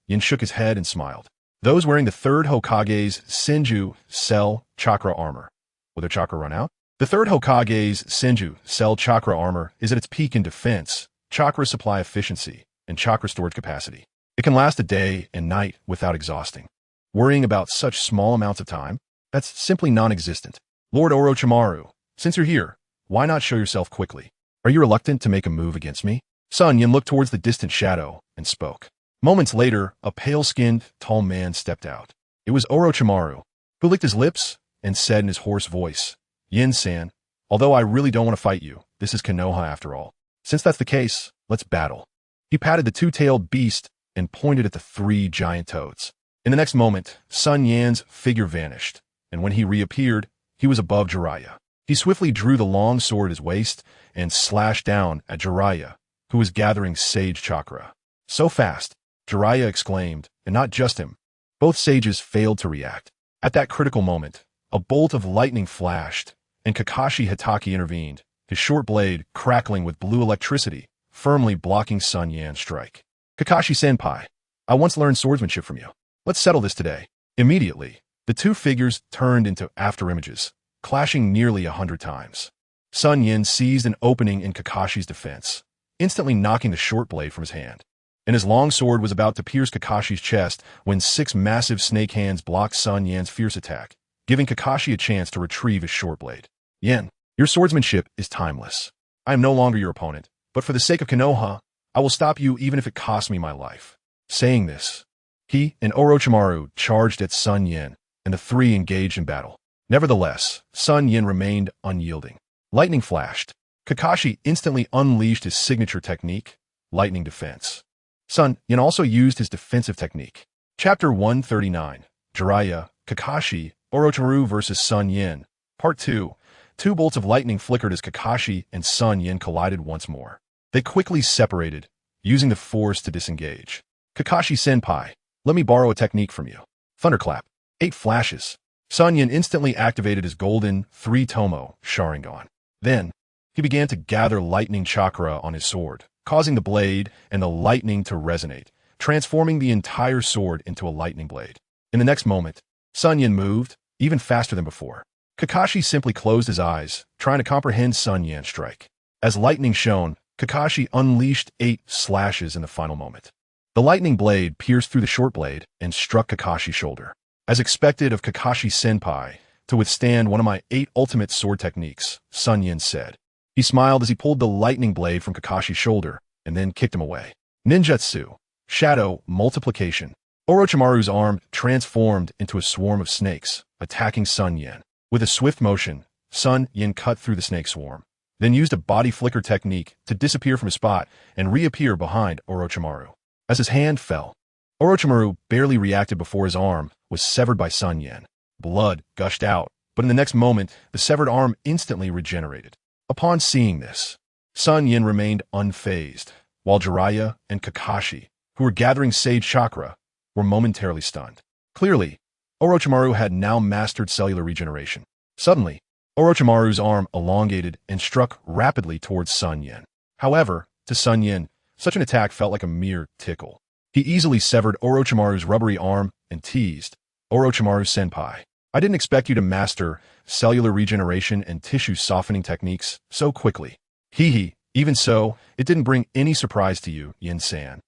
Yen shook his head and smiled. Those wearing the 3rd Hokage's Senju Cell Chakra Armor. Will their chakra run out? The 3rd Hokage's Senju Cell Chakra Armor is at its peak in defense, chakra supply efficiency, and chakra storage capacity. It can last a day and night without exhausting. Worrying about such small amounts of time? That's simply non-existent. Lord Orochimaru, since you're here, why not show yourself quickly? Are you reluctant to make a move against me? SunYan looked towards the distant shadow and spoke. Moments later, a pale-skinned, tall man stepped out. It was Orochimaru, who licked his lips and said in his hoarse voice, "Yin-san, although I really don't want to fight you, this is Konoha after all. Since that's the case, let's battle." He patted the two-tailed beast and pointed at the three giant toads. In the next moment, SunYan's figure vanished, and when he reappeared, he was above Jiraiya. He swiftly drew the long sword at his waist and slashed down at Jiraiya, who was gathering sage chakra. So fast, Jiraiya exclaimed, and not just him. Both sages failed to react. At that critical moment, a bolt of lightning flashed, and Kakashi Hatake intervened, his short blade crackling with blue electricity, firmly blocking SunYan's strike. "Kakashi-senpai, I once learned swordsmanship from you. Let's settle this today." Immediately, the two figures turned into afterimages, clashing nearly 100 times. SunYan seized an opening in Kakashi's defense, instantly knocking the short blade from his hand. And his long sword was about to pierce Kakashi's chest when 6 massive snake hands blocked SunYan's fierce attack, giving Kakashi a chance to retrieve his short blade. "Yen, your swordsmanship is timeless. I am no longer your opponent, but for the sake of Konoha, I will stop you even if it costs me my life." Saying this, he and Orochimaru charged at SunYan, and the three engaged in battle. Nevertheless, SunYan remained unyielding. Lightning flashed. Kakashi instantly unleashed his signature technique, lightning defense. SunYan also used his defensive technique. Chapter 139, Jiraiya, Kakashi, Orochimaru vs. SunYan. Part 2. 2 bolts of lightning flickered as Kakashi and SunYan collided once more. They quickly separated, using the force to disengage. "Kakashi-senpai, let me borrow a technique from you." Thunderclap. 8 flashes. SunYan instantly activated his golden 3-tomo Sharingan. Then, he began to gather lightning chakra on his sword, causing the blade and the lightning to resonate, transforming the entire sword into a lightning blade. In the next moment, SunYan moved, even faster than before. Kakashi simply closed his eyes, trying to comprehend SunYan's strike. As lightning shone, Kakashi unleashed 8 slashes in the final moment. The lightning blade pierced through the short blade and struck Kakashi's shoulder. As expected of Kakashi-senpai, to withstand one of my 8 ultimate sword techniques, SunYan said. He smiled as he pulled the lightning blade from Kakashi's shoulder and then kicked him away. Ninjutsu, Shadow, Multiplication. Orochimaru's arm transformed into a swarm of snakes, attacking SunYan. With a swift motion, SunYan cut through the snake swarm, then used a body flicker technique to disappear from his spot and reappear behind Orochimaru. As his hand fell, Orochimaru barely reacted before his arm was severed by SunYan. Blood gushed out, but in the next moment, the severed arm instantly regenerated. Upon seeing this, SunYan remained unfazed, while Jiraiya and Kakashi, who were gathering sage chakra, were momentarily stunned. Clearly, Orochimaru had now mastered cellular regeneration. Suddenly, Orochimaru's arm elongated and struck rapidly towards SunYan. However, to SunYan, such an attack felt like a mere tickle. He easily severed Orochimaru's rubbery arm and teased, "Orochimaru-senpai, I didn't expect you to master cellular regeneration and tissue softening techniques so quickly. Hee. Even so, it didn't bring any surprise to you, Yin-san,"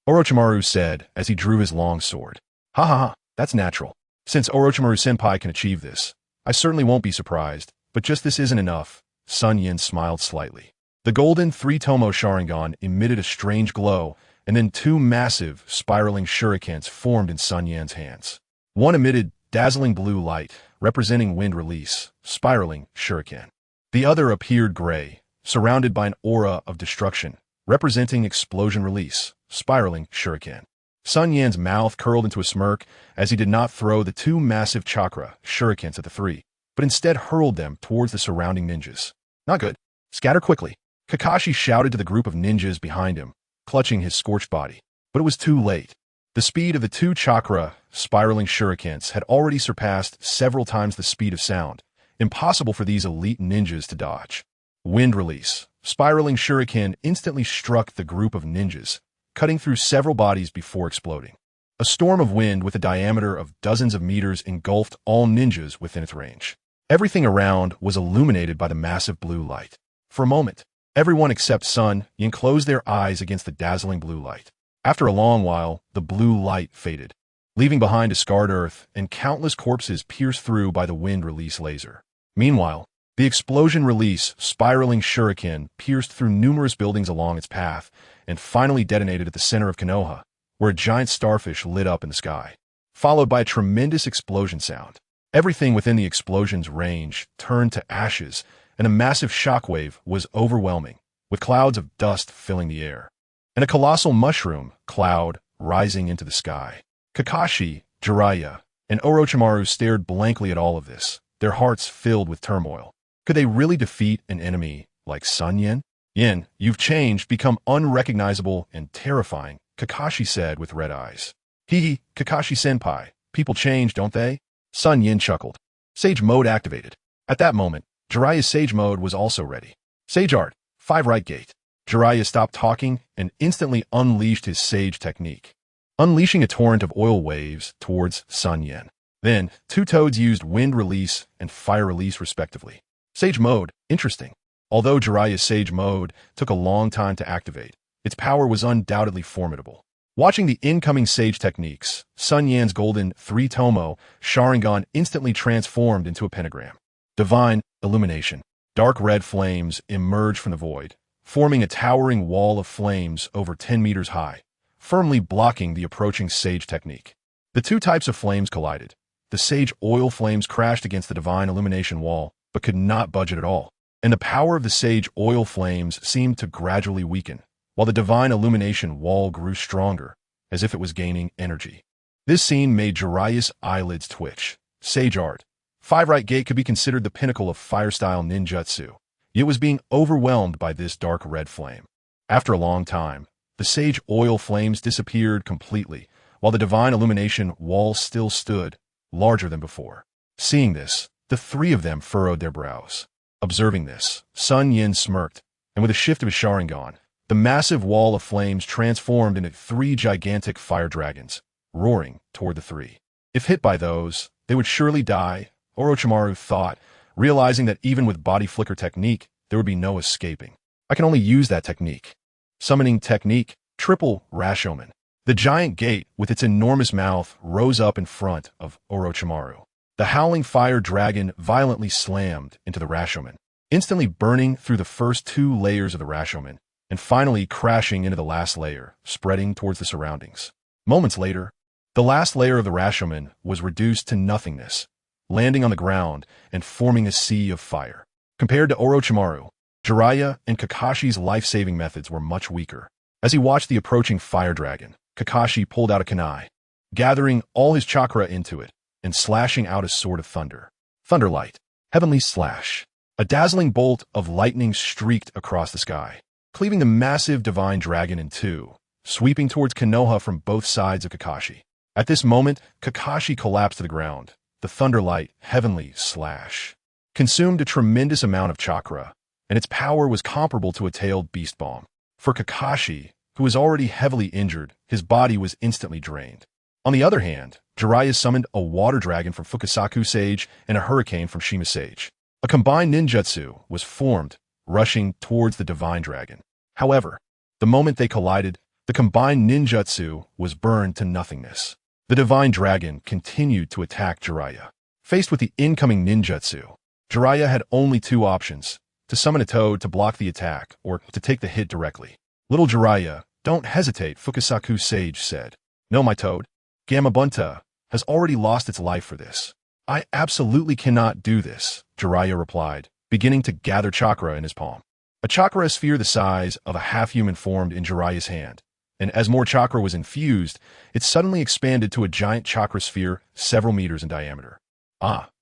Orochimaru said as he drew his long sword. Ha, that's natural. Since Orochimaru-senpai can achieve this, I certainly won't be surprised, but just this isn't enough. SunYan smiled slightly. The golden 3-tomo Sharingan emitted a strange glow, and then 2 massive, spiraling shurikens formed in SunYan's hands. One emitted dazzling blue light, representing wind release, spiraling shuriken. The other appeared gray, surrounded by an aura of destruction, representing explosion release, spiraling shuriken. SunYan's mouth curled into a smirk as he did not throw the 2 massive chakra shurikens at the 3, but instead hurled them towards the surrounding ninjas. Not good. Scatter quickly. Kakashi shouted to the group of ninjas behind him, clutching his scorched body. But it was too late. The speed of the 2 chakra spiraling shurikens had already surpassed several times the speed of sound, impossible for these elite ninjas to dodge. Wind release. Spiraling shuriken instantly struck the group of ninjas, cutting through several bodies before exploding. A storm of wind with a diameter of dozens of meters engulfed all ninjas within its range. Everything around was illuminated by the massive blue light. For a moment, everyone except SunYan closed their eyes against the dazzling blue light. After a long while, the blue light faded, leaving behind a scarred earth and countless corpses pierced through by the wind release laser. Meanwhile, the explosion release spiraling shuriken pierced through numerous buildings along its path and finally detonated at the center of Konoha, where a giant starfish lit up in the sky, followed by a tremendous explosion sound. Everything within the explosion's range turned to ashes, and a massive shockwave was overwhelming, with clouds of dust filling the air, and a colossal mushroom cloud rising into the sky. Kakashi, Jiraiya, and Orochimaru stared blankly at all of this, their hearts filled with turmoil. Could they really defeat an enemy like SunYan? Yin, you've changed, become unrecognizable and terrifying, Kakashi said with red eyes. Hee, Kakashi-senpai, people change, don't they? SunYan chuckled. Sage mode activated. At that moment, Jiraiya's Sage mode was also ready. Sage Art, 5 right gate. Jiraiya stopped talking and instantly unleashed his Sage technique, unleashing a torrent of oil waves towards SunYan. Then, 2 toads used wind release and fire release respectively. Sage mode, interesting. Although Jiraiya's Sage mode took a long time to activate, its power was undoubtedly formidable. Watching the incoming Sage techniques, SunYan's golden 3-tomo Sharingan instantly transformed into a pentagram. Divine illumination. Dark red flames emerged from the void, forming a towering wall of flames over 10 meters high, firmly blocking the approaching Sage technique. The 2 types of flames collided. The Sage oil flames crashed against the divine illumination wall, but could not budge it at all, and the power of the Sage oil flames seemed to gradually weaken, while the divine illumination wall grew stronger, as if it was gaining energy. This scene made Jiraiya's eyelids twitch. Sage Art. 5 right gate could be considered the pinnacle of fire-style ninjutsu. It was being overwhelmed by this dark red flame. After a long time, the Sage oil flames disappeared completely, while the divine illumination wall still stood, larger than before. Seeing this, the 3 of them furrowed their brows. Observing this, SunYan smirked, and with a shift of his Sharingan, the massive wall of flames transformed into 3 gigantic fire dragons, roaring toward the 3. If hit by those, they would surely die, Orochimaru thought, realizing that even with body flicker technique, there would be no escaping. I can only use that technique. Summoning technique, triple Rashomon. The giant gate, with its enormous mouth, rose up in front of Orochimaru. The howling fire dragon violently slammed into the Rashomon, instantly burning through the first 2 layers of the Rashomon, and finally crashing into the last layer, spreading towards the surroundings. Moments later, the last layer of the Rashomon was reduced to nothingness, landing on the ground and forming a sea of fire. Compared to Orochimaru, Jiraiya and Kakashi's life-saving methods were much weaker. As he watched the approaching fire dragon, Kakashi pulled out a kunai, gathering all his chakra into it, and slashing out a sword of thunder. Thunderlight. Heavenly slash. A dazzling bolt of lightning streaked across the sky, cleaving the massive divine dragon in 2, sweeping towards Konoha from both sides of Kakashi. At this moment, Kakashi collapsed to the ground. The Thunderlight, heavenly slash, consumed a tremendous amount of chakra, and its power was comparable to a tailed beast bomb. For Kakashi, who was already heavily injured, his body was instantly drained. On the other hand, Jiraiya summoned a water dragon from Fugakuwith Sage and a hurricane from Shima Sage. A combined ninjutsu was formed, rushing towards the divine dragon. However, the moment they collided, the combined ninjutsu was burned to nothingness. The divine dragon continued to attack Jiraiya. Faced with the incoming ninjutsu, Jiraiya had only 2 options: to summon a toad to block the attack or to take the hit directly. Little Jiraiya, don't hesitate, Fugakuwith Sage said. No, my toad. Gamabunta has already lost its life for this. I absolutely cannot do this, Jiraiya replied, beginning to gather chakra in his palm. A chakra sphere the size of a half-human formed in Jiraiya's hand, and as more chakra was infused, it suddenly expanded to a giant chakra sphere several meters in diameter.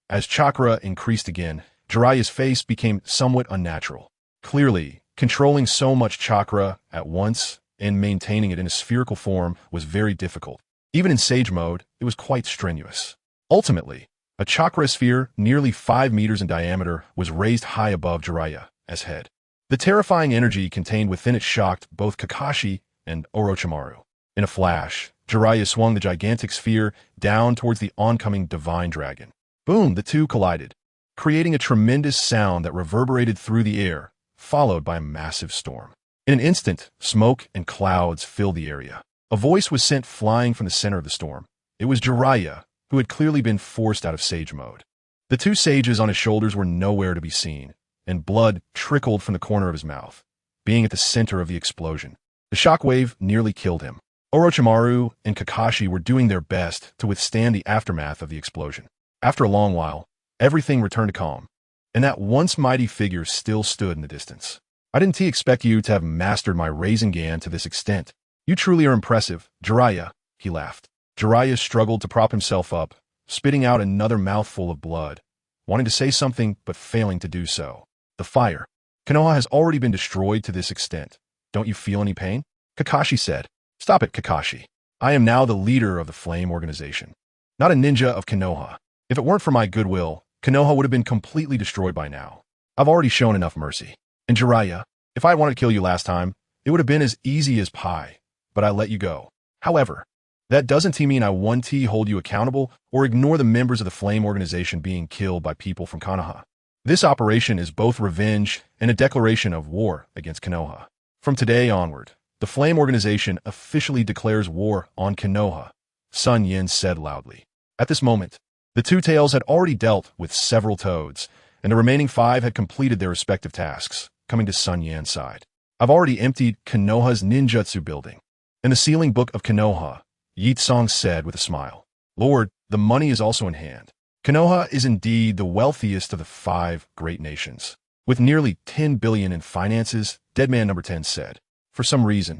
As chakra increased again, Jiraiya's face became somewhat unnatural. Clearly, controlling so much chakra at once and maintaining it in a spherical form was very difficult. Even in Sage mode, it was quite strenuous. Ultimately, a chakra sphere nearly 5 meters in diameter was raised high above Jiraiya as head. The terrifying energy contained within it shocked both Kakashi and Orochimaru. In a flash, Jiraiya swung the gigantic sphere down towards the oncoming divine dragon. Boom! The 2 collided, creating a tremendous sound that reverberated through the air, followed by a massive storm. In an instant, smoke and clouds filled the area. A voice was sent flying from the center of the storm. It was Jiraiya, who had clearly been forced out of Sage mode. The 2 sages on his shoulders were nowhere to be seen, and blood trickled from the corner of his mouth, being at the center of the explosion. The shockwave nearly killed him. Orochimaru and Kakashi were doing their best to withstand the aftermath of the explosion. After a long while, everything returned to calm, and that once mighty figure still stood in the distance. I didn't expect you to have mastered my Rasengan to this extent. You truly are impressive, Jiraiya, he laughed. Jiraiya struggled to prop himself up, spitting out another mouthful of blood, wanting to say something but failing to do so. The fire. Konoha has already been destroyed to this extent. Don't you feel any pain? Kakashi said. Stop it, Kakashi. I am now the leader of the Flame Organization, not a ninja of Konoha. If it weren't for my goodwill, Konoha would have been completely destroyed by now. I've already shown enough mercy. And Jiraiya, if I wanted to kill you last time, it would have been as easy as pie, but I let you go. However, that doesn't mean I hold you accountable or ignore the members of the Flame Organization being killed by people from Konoha. This operation is both revenge and a declaration of war against Konoha. From today onward, the Flame Organization officially declares war on Konoha, SunYan said loudly. At this moment, the two tails had already dealt with several toads, and the remaining 5 had completed their respective tasks, coming to SunYan's side. I've already emptied Konoha's ninjutsu building. In the sealing book of Konoha, Yitsong said with a smile, Lord, the money is also in hand. Konoha is indeed the wealthiest of the 5 great nations. With nearly 10 billion in finances, Deadman number 10 said. For some reason,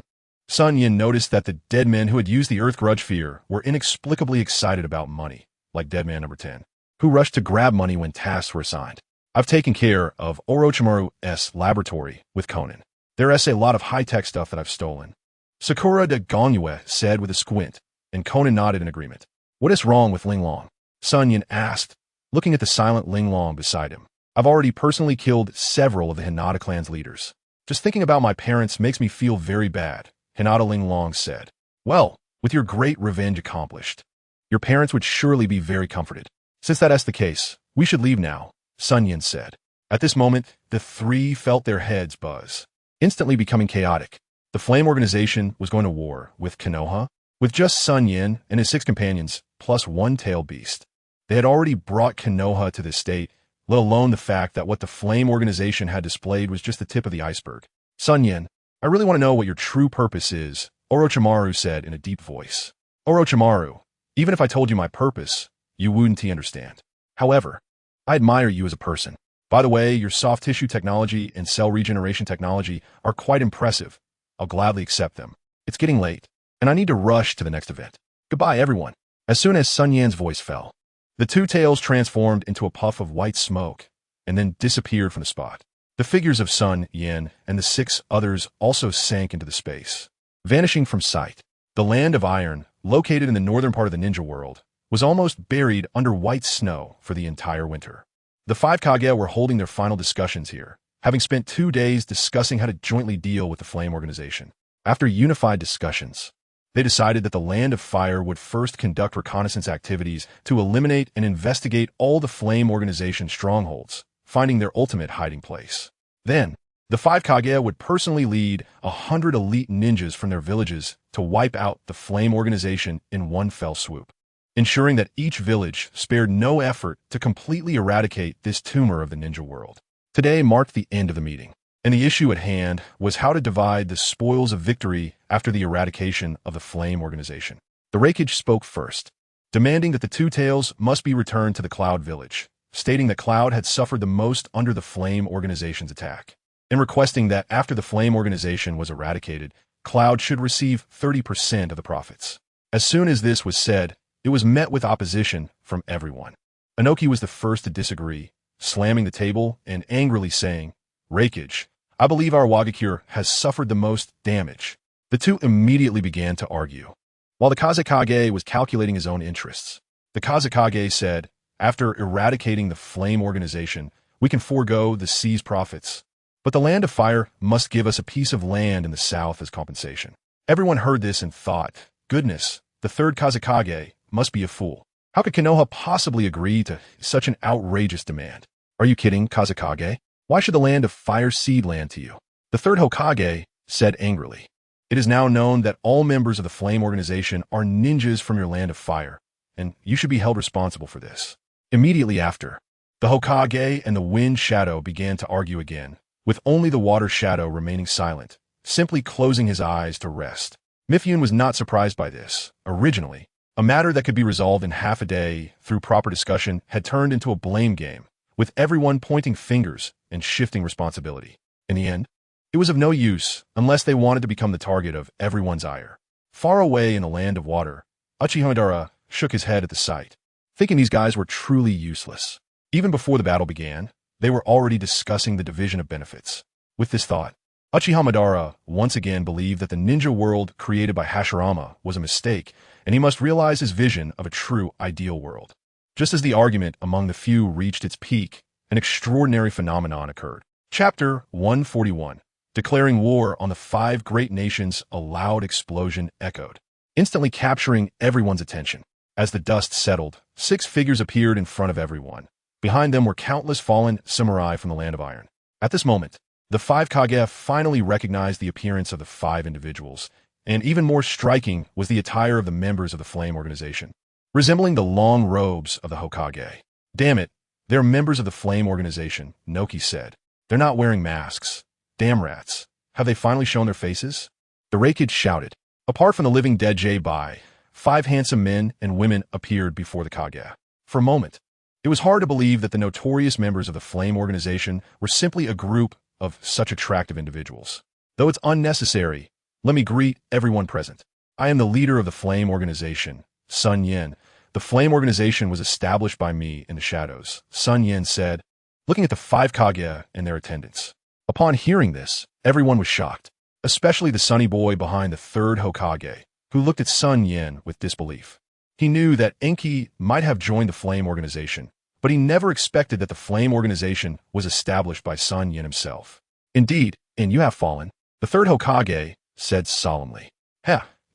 SunYan noticed that the dead men who had used the Earth Grudge Fear were inexplicably excited about money, like Deadman number 10, who rushed to grab money when tasks were assigned. I've taken care of Orochimaru's laboratory with Conan. There's a lot of high-tech stuff that I've stolen. Sakura de Gonyue said with a squint, and Conan nodded in agreement. What is wrong with Linglong? SunYan asked, looking at the silent Linglong beside him. I've already personally killed several of the Hinata clan's leaders. Just thinking about my parents makes me feel very bad, Hinata Linglong said. Well, with your great revenge accomplished, your parents would surely be very comforted. Since that is the case, we should leave now, SunYan said. At this moment, the 3 felt their heads buzz, instantly becoming chaotic. The Flame Organization was going to war with Konoha, with just SunYan and his 6 companions, plus 1 tail beast. They had already brought Konoha to this state, let alone the fact that what the Flame Organization had displayed was just the tip of the iceberg. SunYan, I really want to know what your true purpose is, Orochimaru said in a deep voice. Orochimaru, even if I told you my purpose, you wouldn't understand. However, I admire you as a person. By the way, your soft tissue technology and cell regeneration technology are quite impressive. I'll gladly accept them. It's getting late, and I need to rush to the next event. Goodbye, everyone. As soon as SunYan's voice fell, the 2 tails transformed into a puff of white smoke and then disappeared from the spot. The figures of SunYan and the 6 others also sank into the space, vanishing from sight. The land of iron, located in the northern part of the ninja world, was almost buried under white snow for the entire winter. The 5 Kage were holding their final discussions here, having spent 2 days discussing how to jointly deal with the Flame Organization. After unified discussions, they decided that the Land of Fire would first conduct reconnaissance activities to eliminate and investigate all the Flame Organization strongholds, finding their ultimate hiding place. Then, the 5 Kage would personally lead 100 elite ninjas from their villages to wipe out the Flame Organization in one fell swoop, ensuring that each village spared no effort to completely eradicate this tumor of the ninja world. Today marked the end of the meeting, and the issue at hand was how to divide the spoils of victory after the eradication of the Flame Organization. The Raikage spoke first, demanding that the 2 tails must be returned to the Cloud Village, stating that Cloud had suffered the most under the Flame Organization's attack, and requesting that after the Flame Organization was eradicated, Cloud should receive 30% of the profits. As soon as this was said, it was met with opposition from everyone. Inoki was the first to disagree, slamming the table and angrily saying, Raikage, I believe our Wagakure has suffered the most damage. The 2 immediately began to argue. While the Kazekage was calculating his own interests, the Kazekage said, after eradicating the Flame Organization, we can forego the sea's profits. But the Land of Fire must give us a piece of land in the south as compensation. Everyone heard this and thought, goodness, the 3rd Kazekage must be a fool. How could Konoha possibly agree to such an outrageous demand? Are you kidding, Kazekage? Why should the Land of Fire cede land to you? The 3rd Hokage said angrily. It is now known that all members of the Flame Organization are ninjas from your Land of Fire, and you should be held responsible for this. Immediately after, the Hokage and the Wind Shadow began to argue again, with only the Water Shadow remaining silent, simply closing his eyes to rest. Mifyun was not surprised by this. Originally, a matter that could be resolved in half a day through proper discussion had turned into a blame game, with everyone pointing fingers and shifting responsibility. In the end, it was of no use unless they wanted to become the target of everyone's ire. Far away in the land of water, Uchiha shook his head at the sight, thinking these guys were truly useless. Even before the battle began, they were already discussing the division of benefits. With this thought, Uchiha once again believed that the ninja world created by Hashirama was a mistake, and he must realize his vision of a true ideal world. Just as the argument among the few reached its peak, an extraordinary phenomenon occurred. Chapter 141. Declaring war on the 5 great nations, a loud explosion echoed, instantly capturing everyone's attention. As the dust settled, 6 figures appeared in front of everyone. Behind them were countless fallen samurai from the land of iron. At this moment, the 5 Kage finally recognized the appearance of the 5 individuals, and even more striking was the attire of the members of the Flame Organization, resembling the long robes of the Hokage. Damn it, they're members of the Flame Organization, Noki said. They're not wearing masks. Damn rats. Have they finally shown their faces? The Raikage shouted. Apart from the living dead J-Bai, 5 handsome men and women appeared before the Kage. For a moment, it was hard to believe that the notorious members of the Flame Organization were simply a group of such attractive individuals. Though it's unnecessary, let me greet everyone present. I am the leader of the Flame Organization, SunYan. The Flame Organization was established by me in the shadows, SunYan said, looking at the 5 Kage and their attendants. Upon hearing this, everyone was shocked, especially the sunny boy behind the 3rd Hokage, who looked at SunYan with disbelief. He knew that Enki might have joined the Flame Organization, but he never expected that the Flame Organization was established by SunYan himself. Indeed, and you have fallen, the 3rd Hokage said solemnly.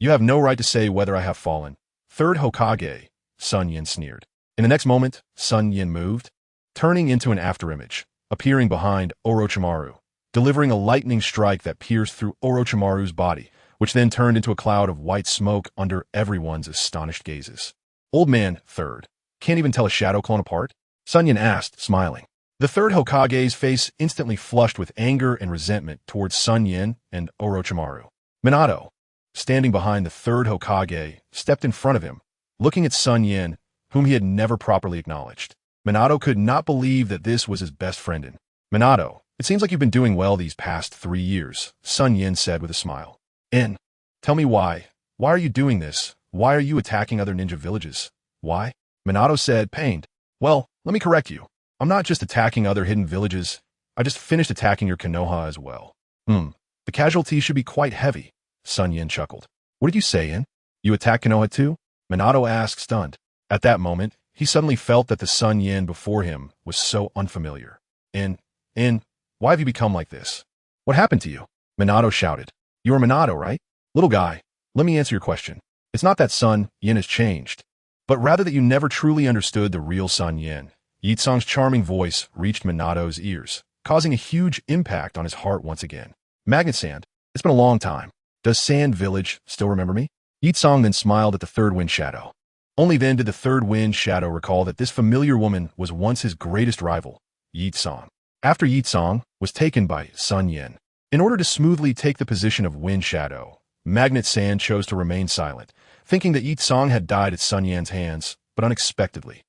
You have no right to say whether I have fallen. 3rd Hokage, SunYan sneered. In the next moment, SunYan moved, turning into an afterimage, appearing behind Orochimaru, delivering a lightning strike that pierced through Orochimaru's body, which then turned into a cloud of white smoke under everyone's astonished gazes. Old man, 3rd, can't even tell a shadow clone apart? SunYan asked, smiling. The 3rd Hokage's face instantly flushed with anger and resentment towards SunYan and Orochimaru. Minato, standing behind the 3rd Hokage, stepped in front of him, looking at SunYan, whom he had never properly acknowledged. Minato could not believe that this was his best friend. Minato, it seems like you've been doing well these past 3 years, SunYan said with a smile. Tell me why. Why are you doing this? Why are you attacking other ninja villages? Why? Minato said, pained. Well, let me correct you. I'm not just attacking other hidden villages. I just finished attacking your Konoha as well. The casualties should be quite heavy, SunYan chuckled. What did you say, In? You attacked Konoha too? Minato asked, stunned. At that moment, he suddenly felt that the SunYan before him was so unfamiliar. In, why have you become like this? What happened to you? Minato shouted. You are Minato, right? Little guy, let me answer your question. It's not that SunYan has changed, but rather that you never truly understood the real SunYan. Yitsong's charming voice reached Minato's ears, causing a huge impact on his heart once again. Magnet Sand, it's been a long time. Does Sand Village still remember me? Yitsong then smiled at the 3rd Wind Shadow. Only then did the 3rd Wind Shadow recall that this familiar woman was once his greatest rival, Yitsong. After Yitsong was taken by SunYan, in order to smoothly take the position of Wind Shadow, Magnet Sand chose to remain silent, thinking that Yitsong had died at SunYan's hands, but unexpectedly.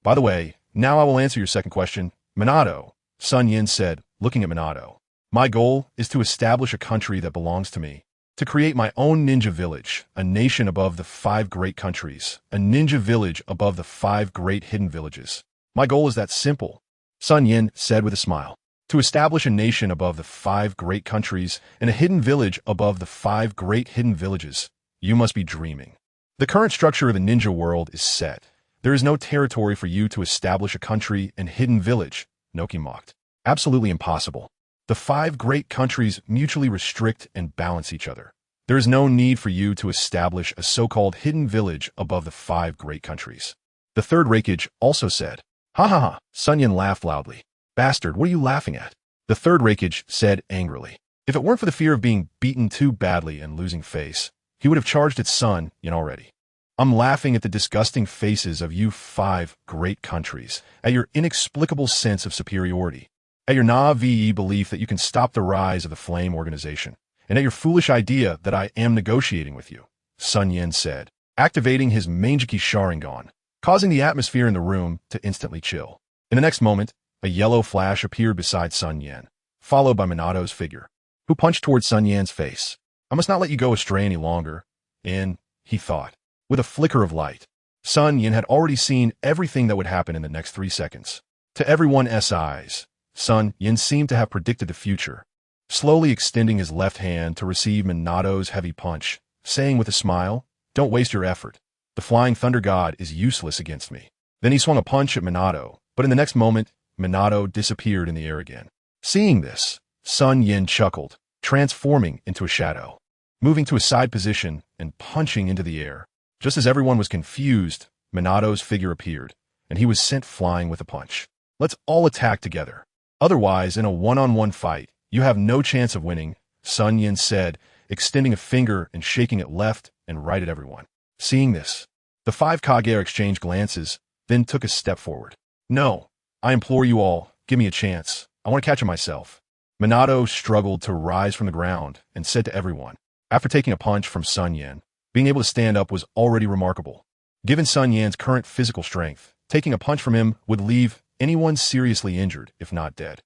By the way, now I will answer your second question. Minato, SunYan said, looking at Minato. My goal is to establish a country that belongs to me, to create my own ninja village, a nation above the 5 great countries, a ninja village above the 5 great hidden villages. My goal is that simple, SunYan said with a smile. To establish a nation above the 5 great countries and a hidden village above the 5 great hidden villages, you must be dreaming. The current structure of the ninja world is set. There is no territory for you to establish a country and hidden village, Noki mocked. Absolutely impossible. The 5 great countries mutually restrict and balance each other. There is no need for you to establish a so-called hidden village above the 5 great countries. The 3rd Raikage also said. Ha ha ha, SunYan laughed loudly. Bastard, what are you laughing at? The 3rd Raikage said angrily. If it weren't for the fear of being beaten too badly and losing face, he would have charged at SunYan already. I'm laughing at the disgusting faces of you 5 great countries, at your inexplicable sense of superiority, at your naive belief that you can stop the rise of the Flame Organization, and at your foolish idea that I am negotiating with you, SunYan said, activating his Mangeki Sharingan, causing the atmosphere in the room to instantly chill. In the next moment, a yellow flash appeared beside SunYan, followed by Minato's figure, who punched towards SunYan's face. I must not let you go astray any longer, he thought. With a flicker of light, SunYan had already seen everything that would happen in the next 3 seconds. To everyone's eyes, SunYan seemed to have predicted the future, slowly extending his left hand to receive Minato's heavy punch, saying with a smile, "Don't waste your effort. The Flying Thunder God is useless against me." Then he swung a punch at Minato, but in the next moment, Minato disappeared in the air again. Seeing this, SunYan chuckled, transforming into a shadow, moving to a side position and punching into the air. Just as everyone was confused, Minato's figure appeared, and he was sent flying with a punch. "Let's all attack together. Otherwise, in a one-on-one fight, you have no chance of winning," SunYan said, extending a finger and shaking it left and right at everyone. Seeing this, the 5 Kage exchanged glances, then took a step forward. "No, I implore you all, give me a chance. I want to catch it myself." Minato struggled to rise from the ground and said to everyone, after taking a punch from SunYan, being able to stand up was already remarkable. Given SunYan's current physical strength, taking a punch from him would leave anyone seriously injured, if not dead.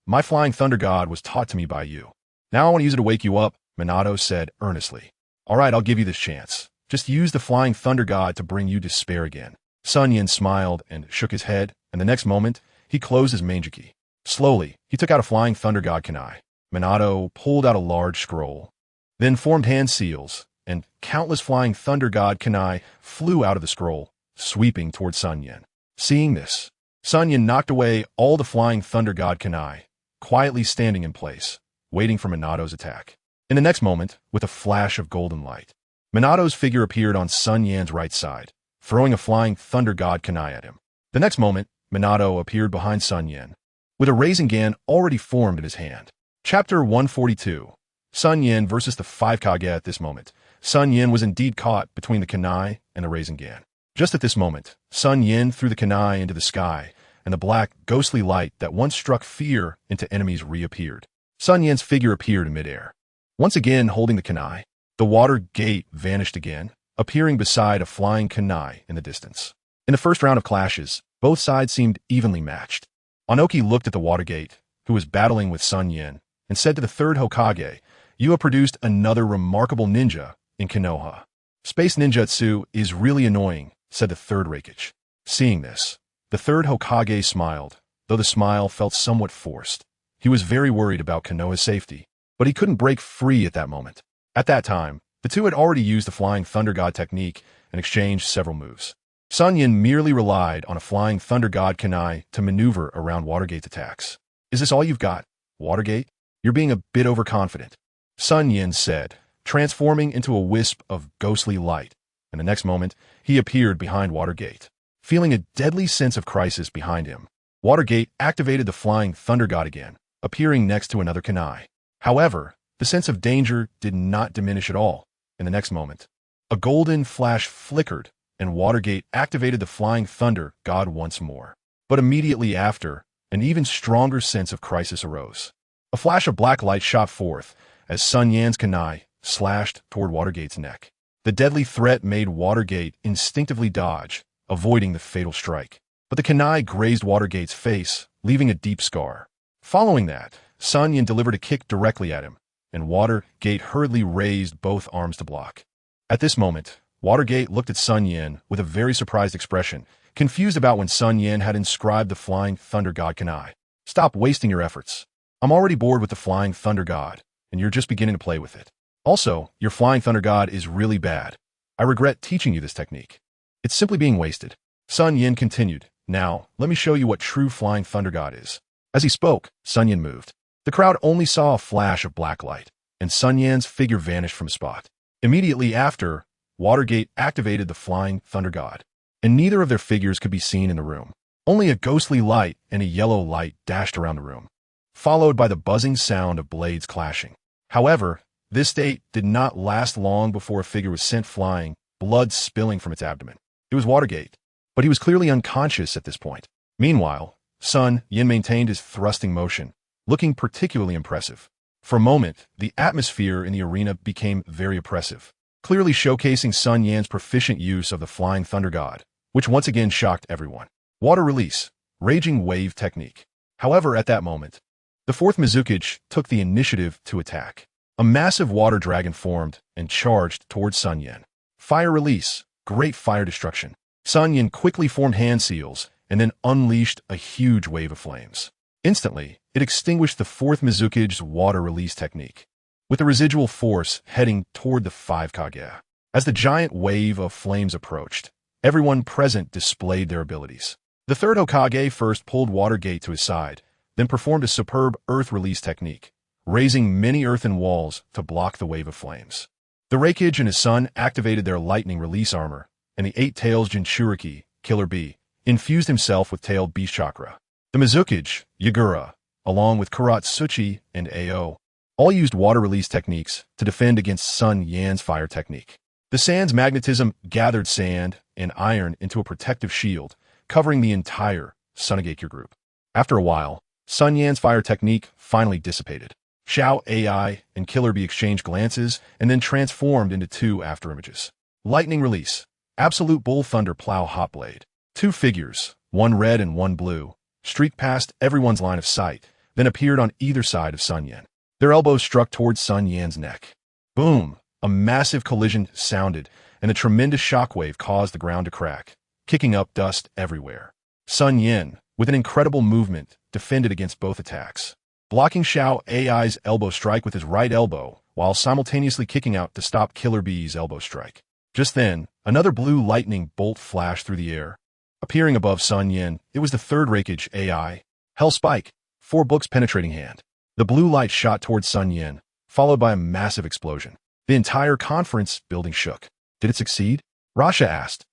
My Flying Thunder God was taught to me by you. Now I want to use it to wake you up," Minato said earnestly. "All right, I'll give you this chance. Just use the Flying Thunder God to bring you despair again." SunYan smiled and shook his head, and the next moment, he closed his Mangeki. Slowly, he took out a Flying Thunder God kunai. Minato pulled out a large scroll, then formed hand seals, and countless Flying Thunder God kunai flew out of the scroll, sweeping towards SunYan. Seeing this, SunYan knocked away all the Flying Thunder God kunai, quietly standing in place, waiting for Minato's attack. In the next moment, with a flash of golden light, Minato's figure appeared on SunYan's right side, throwing a Flying Thunder God kunai at him. The next moment, Minato appeared behind SunYan, with a Rasengan already formed in his hand. Chapter 142. SunYan versus the 5 Kage. At this moment, SunYan was indeed caught between the kunai and the Rasengan. Just at this moment, SunYan threw the kunai into the sky, and the black, ghostly light that once struck fear into enemies reappeared. SunYan's figure appeared in midair, once again holding the kunai. The water gate vanished again, appearing beside a flying kunai in the distance. In the first round of clashes, both sides seemed evenly matched. Anoki looked at the water gate, who was battling with SunYan, and said to the 3rd Hokage, "You have produced another remarkable ninja in Konoha. Space ninjutsu is really annoying," said the 3rd Raikage. Seeing this, the 3rd Hokage smiled, though the smile felt somewhat forced. He was very worried about Konoha's safety, but he couldn't break free at that moment. At that time, the two had already used the Flying Thunder God technique and exchanged several moves. SunYan merely relied on a Flying Thunder God kunai to maneuver around Watergate's attacks. "Is this all you've got, Watergate? You're being a bit overconfident," SunYan said, transforming into a wisp of ghostly light, and the next moment, he appeared behind Watergate. Feeling a deadly sense of crisis behind him, Watergate activated the Flying Thunder God again, appearing next to another kunai. However, the sense of danger did not diminish at all. In the next moment, a golden flash flickered, and Watergate activated the Flying Thunder God once more. But immediately after, an even stronger sense of crisis arose. A flash of black light shot forth as SunYan's kunai slashed toward Watergate's neck. The deadly threat made Watergate instinctively dodge, avoiding the fatal strike. But the kunai grazed Watergate's face, leaving a deep scar. Following that, SunYan delivered a kick directly at him, and Watergate hurriedly raised both arms to block. At this moment, Watergate looked at SunYan with a very surprised expression, confused about when SunYan had inscribed the Flying Thunder God kunai. "Stop wasting your efforts. I'm already bored with the Flying Thunder God, and you're just beginning to play with it. Also, your Flying Thunder God is really bad. I regret teaching you this technique. It's simply being wasted." SunYan continued, "Now, let me show you what true Flying Thunder God is." As he spoke, SunYan moved. The crowd only saw a flash of black light, and SunYan's figure vanished from a spot. Immediately after, Watergate activated the Flying Thunder God, and neither of their figures could be seen in the room. Only a ghostly light and a yellow light dashed around the room, followed by the buzzing sound of blades clashing. However, this state did not last long before a figure was sent flying, blood spilling from its abdomen. It was Watergate, but he was clearly unconscious at this point. Meanwhile, SunYan maintained his thrusting motion, looking particularly impressive. For a moment, the atmosphere in the arena became very oppressive, clearly showcasing SunYan's proficient use of the Flying Thunder God, which once again shocked everyone. Water release, raging wave technique. However, at that moment, the fourth Mizukage took the initiative to attack. A massive water dragon formed and charged towards SunYan. Fire release, great fire destruction. SunYan quickly formed hand seals and then unleashed a huge wave of flames. Instantly, it extinguished the fourth Mizukage's water release technique, with the residual force heading toward the 5 Kage. As the giant wave of flames approached, everyone present displayed their abilities. The third Hokage first pulled Water Gate to his side, then performed a superb earth release technique, raising many earthen walls to block the wave of flames. The Raikage and his son activated their lightning release armor, and the 8 Tails Jinchuriki, Killer Bee, infused himself with tailed beast chakra. The Mizukage, Yagura, along with Karatsuchi and Ao, all used water release techniques to defend against SunYan's fire technique. The sand's magnetism gathered sand and iron into a protective shield, covering the entire Sunagakure group. After a while, SunYan's fire technique finally dissipated. Xiao AI and Killer Bee exchanged glances and then transformed into 2 afterimages. Lightning release, Absolute Bull Thunder Plow Hot Blade. 2 figures, one red and one blue, streaked past everyone's line of sight, then appeared on either side of SunYan. Their elbows struck towards SunYan's neck. Boom! A massive collision sounded, and a tremendous shockwave caused the ground to crack, kicking up dust everywhere. SunYan, with an incredible movement, defended against both attacks, blocking Xiao AI's elbow strike with his right elbow, while simultaneously kicking out to stop Killer Bee's elbow strike. Just then, another blue lightning bolt flashed through the air. Appearing above SunYan, it was the third Raikage AI, Hell Spike, 4 books penetrating hand. The blue light shot towards SunYan, followed by a massive explosion. The entire conference building shook. Did it succeed? Rasha asked.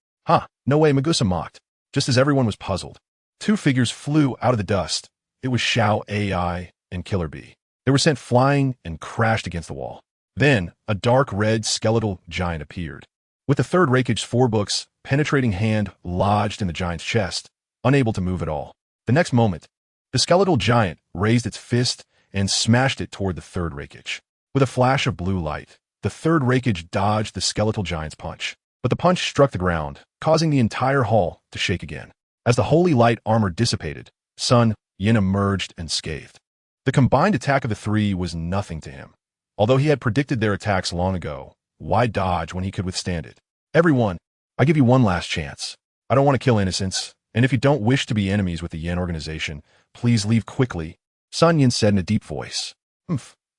No way, Magusa mocked, just as everyone was puzzled. 2 figures flew out of the dust. It was Xiao AI and Killer Bee. They were sent flying and crashed against the wall. Then, a dark red skeletal giant appeared, with the third Raikage's 4 books penetrating hand lodged in the giant's chest, unable to move at all. The next moment, the skeletal giant raised its fist and smashed it toward the third Raikage. With a flash of blue light, the third Raikage dodged the skeletal giant's punch, but the punch struck the ground, causing the entire hall to shake again. As the holy light armor dissipated, SunYan emerged unscathed. The combined attack of the 3 was nothing to him. Although he had predicted their attacks long ago, why dodge when he could withstand it? Everyone, I give you one last chance. I don't want to kill innocents, and if you don't wish to be enemies with the Yen organization, please leave quickly, SunYan said in a deep voice.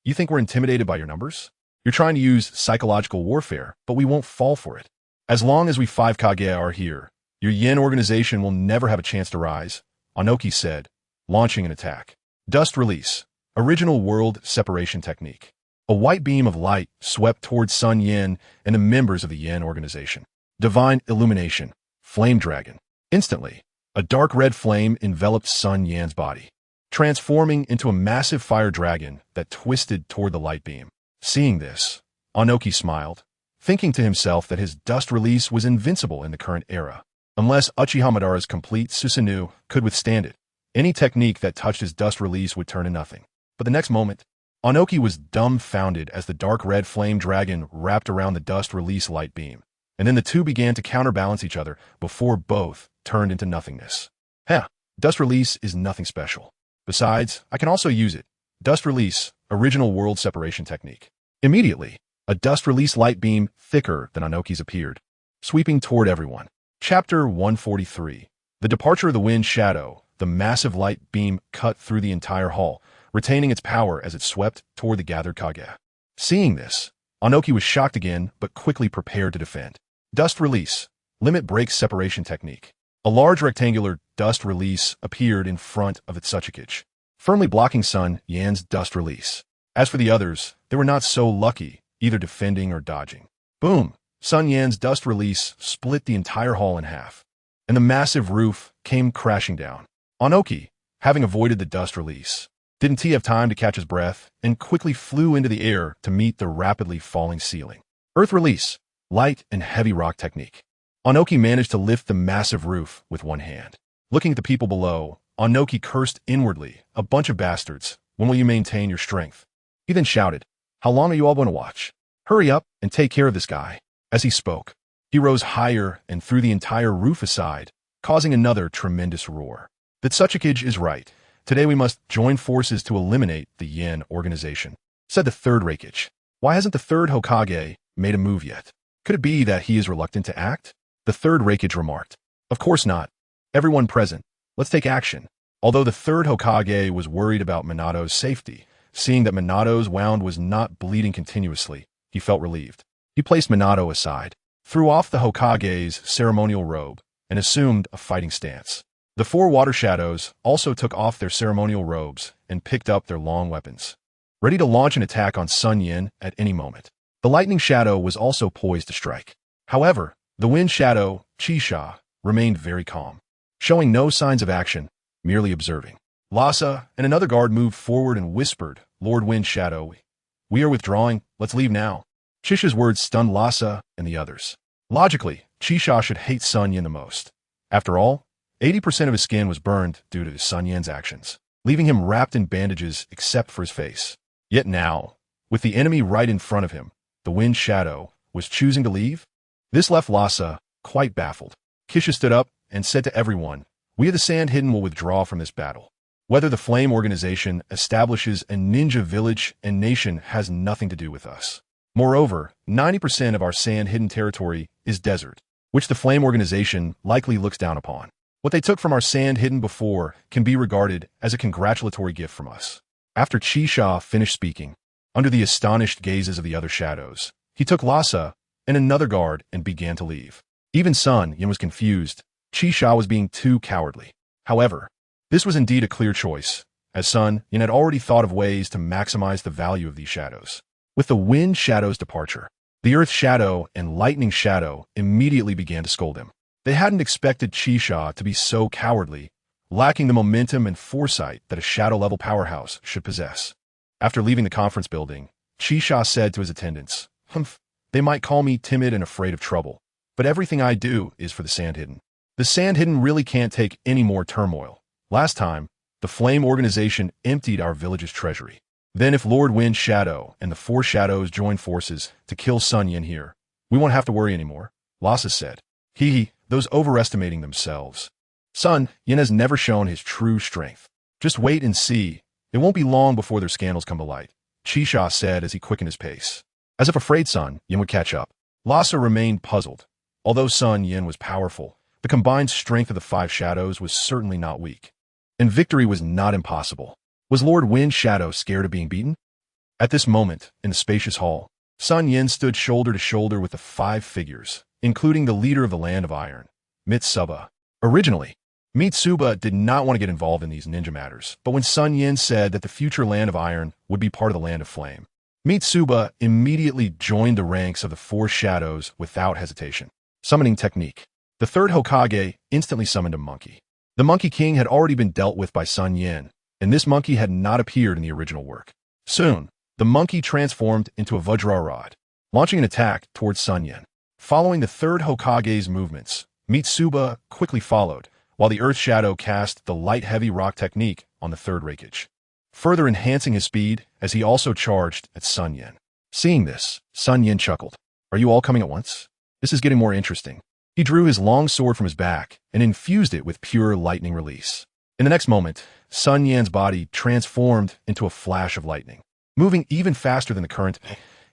You think we're intimidated by your numbers? You're trying to use psychological warfare, but we won't fall for it. As long as we 5 Kage are here, your Yen organization will never have a chance to rise, Anoki said, launching an attack. Dust release, original world separation technique. A white beam of light swept towards SunYan and the members of the Yen organization. Divine illumination, flame dragon. Instantly, a dark red flame enveloped SunYan's body, transforming into a massive fire dragon that twisted toward the light beam. Seeing this, Anoki smiled, thinking to himself that his dust release was invincible in the current era. Unless Uchiha Madara's complete Susanoo could withstand it, any technique that touched his dust release would turn to nothing. But the next moment, Anoki was dumbfounded as the dark red flame dragon wrapped around the dust release light beam, and then the 2 began to counterbalance each other before both turned into nothingness. Dust release is nothing special. Besides, I can also use it. Dust release, original world separation technique. Immediately, a dust release light beam thicker than Anoki's appeared, sweeping toward everyone. Chapter 143. The departure of the wind shadow, the massive light beam cut through the entire hall, retaining its power as it swept toward the gathered Kage. Seeing this, Anoki was shocked again, but quickly prepared to defend. Dust release, limit break separation technique. A large rectangular dust release appeared in front of its Tsuchikage, firmly blocking SunYan's dust release. As for the others, they were not so lucky, either defending or dodging. Boom! SunYan's dust release split the entire hall in half, and the massive roof came crashing down. Anoki, having avoided the dust release, didn't he have time to catch his breath and quickly flew into the air to meet the rapidly falling ceiling. Earth release, light and heavy rock technique. Anoki managed to lift the massive roof with one hand. Looking at the people below, Anoki cursed inwardly, "A bunch of bastards. When will you maintain your strength?" He then shouted, "How long are you all going to watch? Hurry up and take care of this guy." As he spoke, he rose higher and threw the entire roof aside, causing another tremendous roar. "DefeatsUchiha is right. Today we must join forces to eliminate the Yin organization," said the third Reikage. "Why hasn't the third Hokage made a move yet? Could it be that he is reluctant to act?" The third Reikage remarked. "Of course not. Everyone present, let's take action." Although the third Hokage was worried about Minato's safety, seeing that Minato's wound was not bleeding continuously, he felt relieved. He placed Minato aside, threw off the Hokage's ceremonial robe, and assumed a fighting stance. The four water shadows also took off their ceremonial robes and picked up their long weapons, ready to launch an attack on SunYan at any moment. The lightning shadow was also poised to strike. However, the wind shadow, Chisha, remained very calm, showing no signs of action, merely observing. Lhasa and another guard moved forward and whispered, "Lord Wind Shadow, we are withdrawing, let's leave now." Chisha's words stunned Lhasa and the others. Logically, Chisha should hate SunYan the most. After all, 80% of his skin was burned due to SunYan's actions, leaving him wrapped in bandages except for his face. Yet now, with the enemy right in front of him, the Wind Shadow was choosing to leave? This left Lhasa quite baffled. Chisha stood up and said to everyone, "We of the Sand Hidden will withdraw from this battle. Whether the Flame Organization establishes a ninja village and nation has nothing to do with us. Moreover, 90% of our Sand Hidden territory is desert, which the Flame Organization likely looks down upon. What they took from our Sand Hidden before can be regarded as a congratulatory gift from us." After Chisha finished speaking, under the astonished gazes of the other shadows, he took Lhasa and another guard and began to leave. Even SunYan was confused. Chisha was being too cowardly. However, this was indeed a clear choice, as SunYan had already thought of ways to maximize the value of these shadows. With the Wind Shadow's departure, the Earth Shadow and Lightning Shadow immediately began to scold him. They hadn't expected Chisha to be so cowardly, lacking the momentum and foresight that a shadow-level powerhouse should possess. After leaving the conference building, Chisha said to his attendants, "Humph, they might call me timid and afraid of trouble, but everything I do is for the Sand Hidden. The Sand Hidden really can't take any more turmoil. Last time, the Flame Organization emptied our village's treasury. Then if Lord Wind Shadow and the Four Shadows join forces to kill SunYan here, we won't have to worry anymore," Lhasa said. Those overestimating themselves. SunYan has never shown his true strength. Just wait and see. It won't be long before their scandals come to light, Chisha said as he quickened his pace. As if afraid SunYan would catch up, Lhasa remained puzzled. Although SunYan was powerful, the combined strength of the five shadows was certainly not weak. And victory was not impossible. Was Lord Wind Shadow scared of being beaten? At this moment, in the spacious hall, SunYan stood shoulder to shoulder with the five figures, including the leader of the Land of Iron, Mitsuba. Originally, Mitsuba did not want to get involved in these ninja matters, but when SunYan said that the future Land of Iron would be part of the Land of Flame, Mitsuba immediately joined the ranks of the Four Shadows without hesitation. Summoning technique. The third Hokage instantly summoned a monkey. The Monkey King had already been dealt with by SunYan, and this monkey had not appeared in the original work. Soon, the monkey transformed into a Vajra rod, launching an attack towards SunYan. Following the third Hokage's movements, Mitsuba quickly followed, while the Earth Shadow cast the light-heavy rock technique on the third Reikage, further enhancing his speed as he also charged at SunYan. Seeing this, SunYan chuckled. "Are you all coming at once? This is getting more interesting." He drew his long sword from his back and infused it with pure lightning release. In the next moment, SunYan's body transformed into a flash of lightning, moving even faster than the current,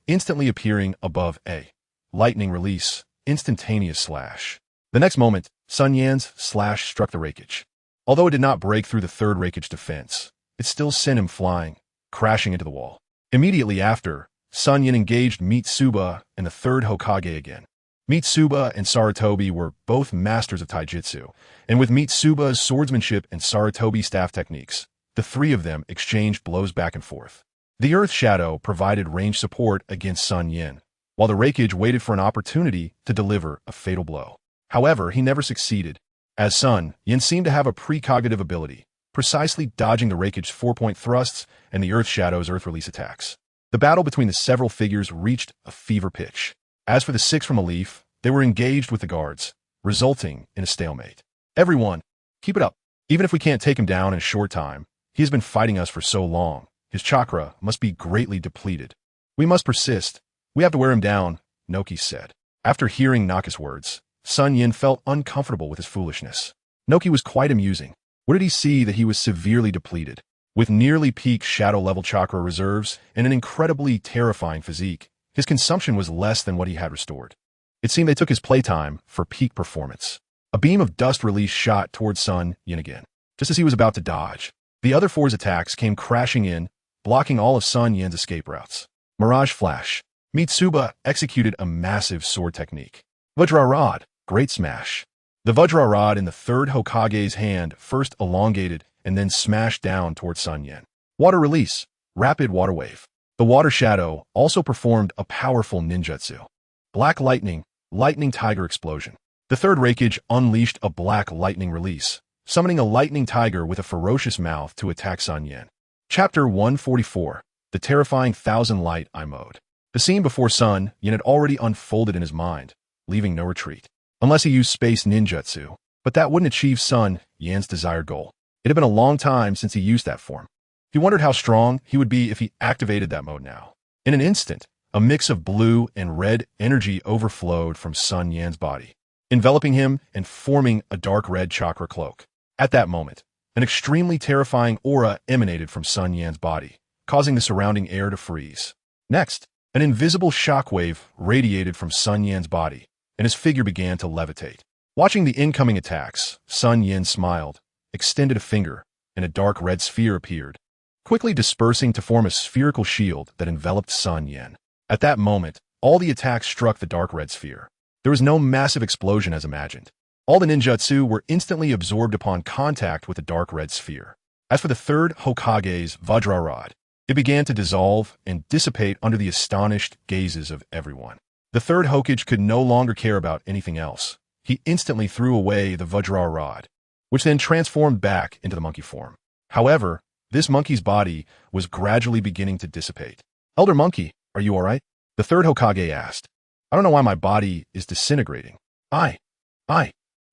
instantly appearing above a lightning release, instantaneous slash. The next moment, SunYan's slash struck the Reikage. Although it did not break through the third Reikage defense, it still sent him flying, crashing into the wall. Immediately after, SunYan engaged Mitsuba and the third Hokage again. Mitsuba and Sarutobi were both masters of taijutsu, and with Mitsuba's swordsmanship and Sarutobi's staff techniques, the three of them exchanged blows back and forth. The Earth Shadow provided range support against SunYan, while the Reikage waited for an opportunity to deliver a fatal blow. However, he never succeeded, as SunYan seemed to have a precognitive ability, precisely dodging the Reikage's 4-point thrusts and the Earth Shadow's Earth Release attacks. The battle between the several figures reached a fever pitch. As for the six from a leaf, they were engaged with the guards, resulting in a stalemate. "Everyone, keep it up. Even if we can't take him down in a short time, he has been fighting us for so long," His chakra must be greatly depleted. We must persist. We have to wear him down, Noki said. After hearing Naka's words, SunYan felt uncomfortable with his foolishness. Noki was quite amusing. Where did he see that he was severely depleted? With nearly peak shadow-level chakra reserves and an incredibly terrifying physique, his consumption was less than what he had restored. It seemed they took his playtime for peak performance. A beam of dust release shot towards SunYan again. Just as he was about to dodge, the other four's attacks came crashing in, blocking all of SunYan's escape routes. Mirage Flash. Mitsuba executed a massive sword technique. Vajra Rod. Great smash. The Vajra Rod in the third Hokage's hand first elongated and then smashed down towards SunYan. Water Release. Rapid Water Wave. The Water Shadow also performed a powerful ninjutsu. Black Lightning. Lightning Tiger Explosion. The third Reikage unleashed a Black Lightning Release, summoning a lightning tiger with a ferocious mouth to attack SunYan. Chapter 144. The Terrifying Thousand Light Eye Mode. The scene before SunYan had already unfolded in his mind, leaving no retreat. Unless he used space ninjutsu, but that wouldn't achieve SunYan's desired goal. It had been a long time since he used that form. He wondered how strong he would be if he activated that mode now. In an instant, a mix of blue and red energy overflowed from SunYan's body, enveloping him and forming a dark red chakra cloak. At that moment, an extremely terrifying aura emanated from SunYan's body, causing the surrounding air to freeze. Next, an invisible shockwave radiated from SunYan's body, and his figure began to levitate. Watching the incoming attacks, SunYan smiled, extended a finger, and a dark red sphere appeared, quickly dispersing to form a spherical shield that enveloped SunYan. At that moment, all the attacks struck the dark red sphere. There was no massive explosion as imagined. All the ninjutsu were instantly absorbed upon contact with the dark red sphere. As for the third Hokage's Vajra Rod, it began to dissolve and dissipate under the astonished gazes of everyone. The third Hokage could no longer care about anything else. He instantly threw away the Vajra Rod, which then transformed back into the monkey form. However, this monkey's body was gradually beginning to dissipate. Elder Monkey, are you all right? The third Hokage asked. I don't know why my body is disintegrating. I.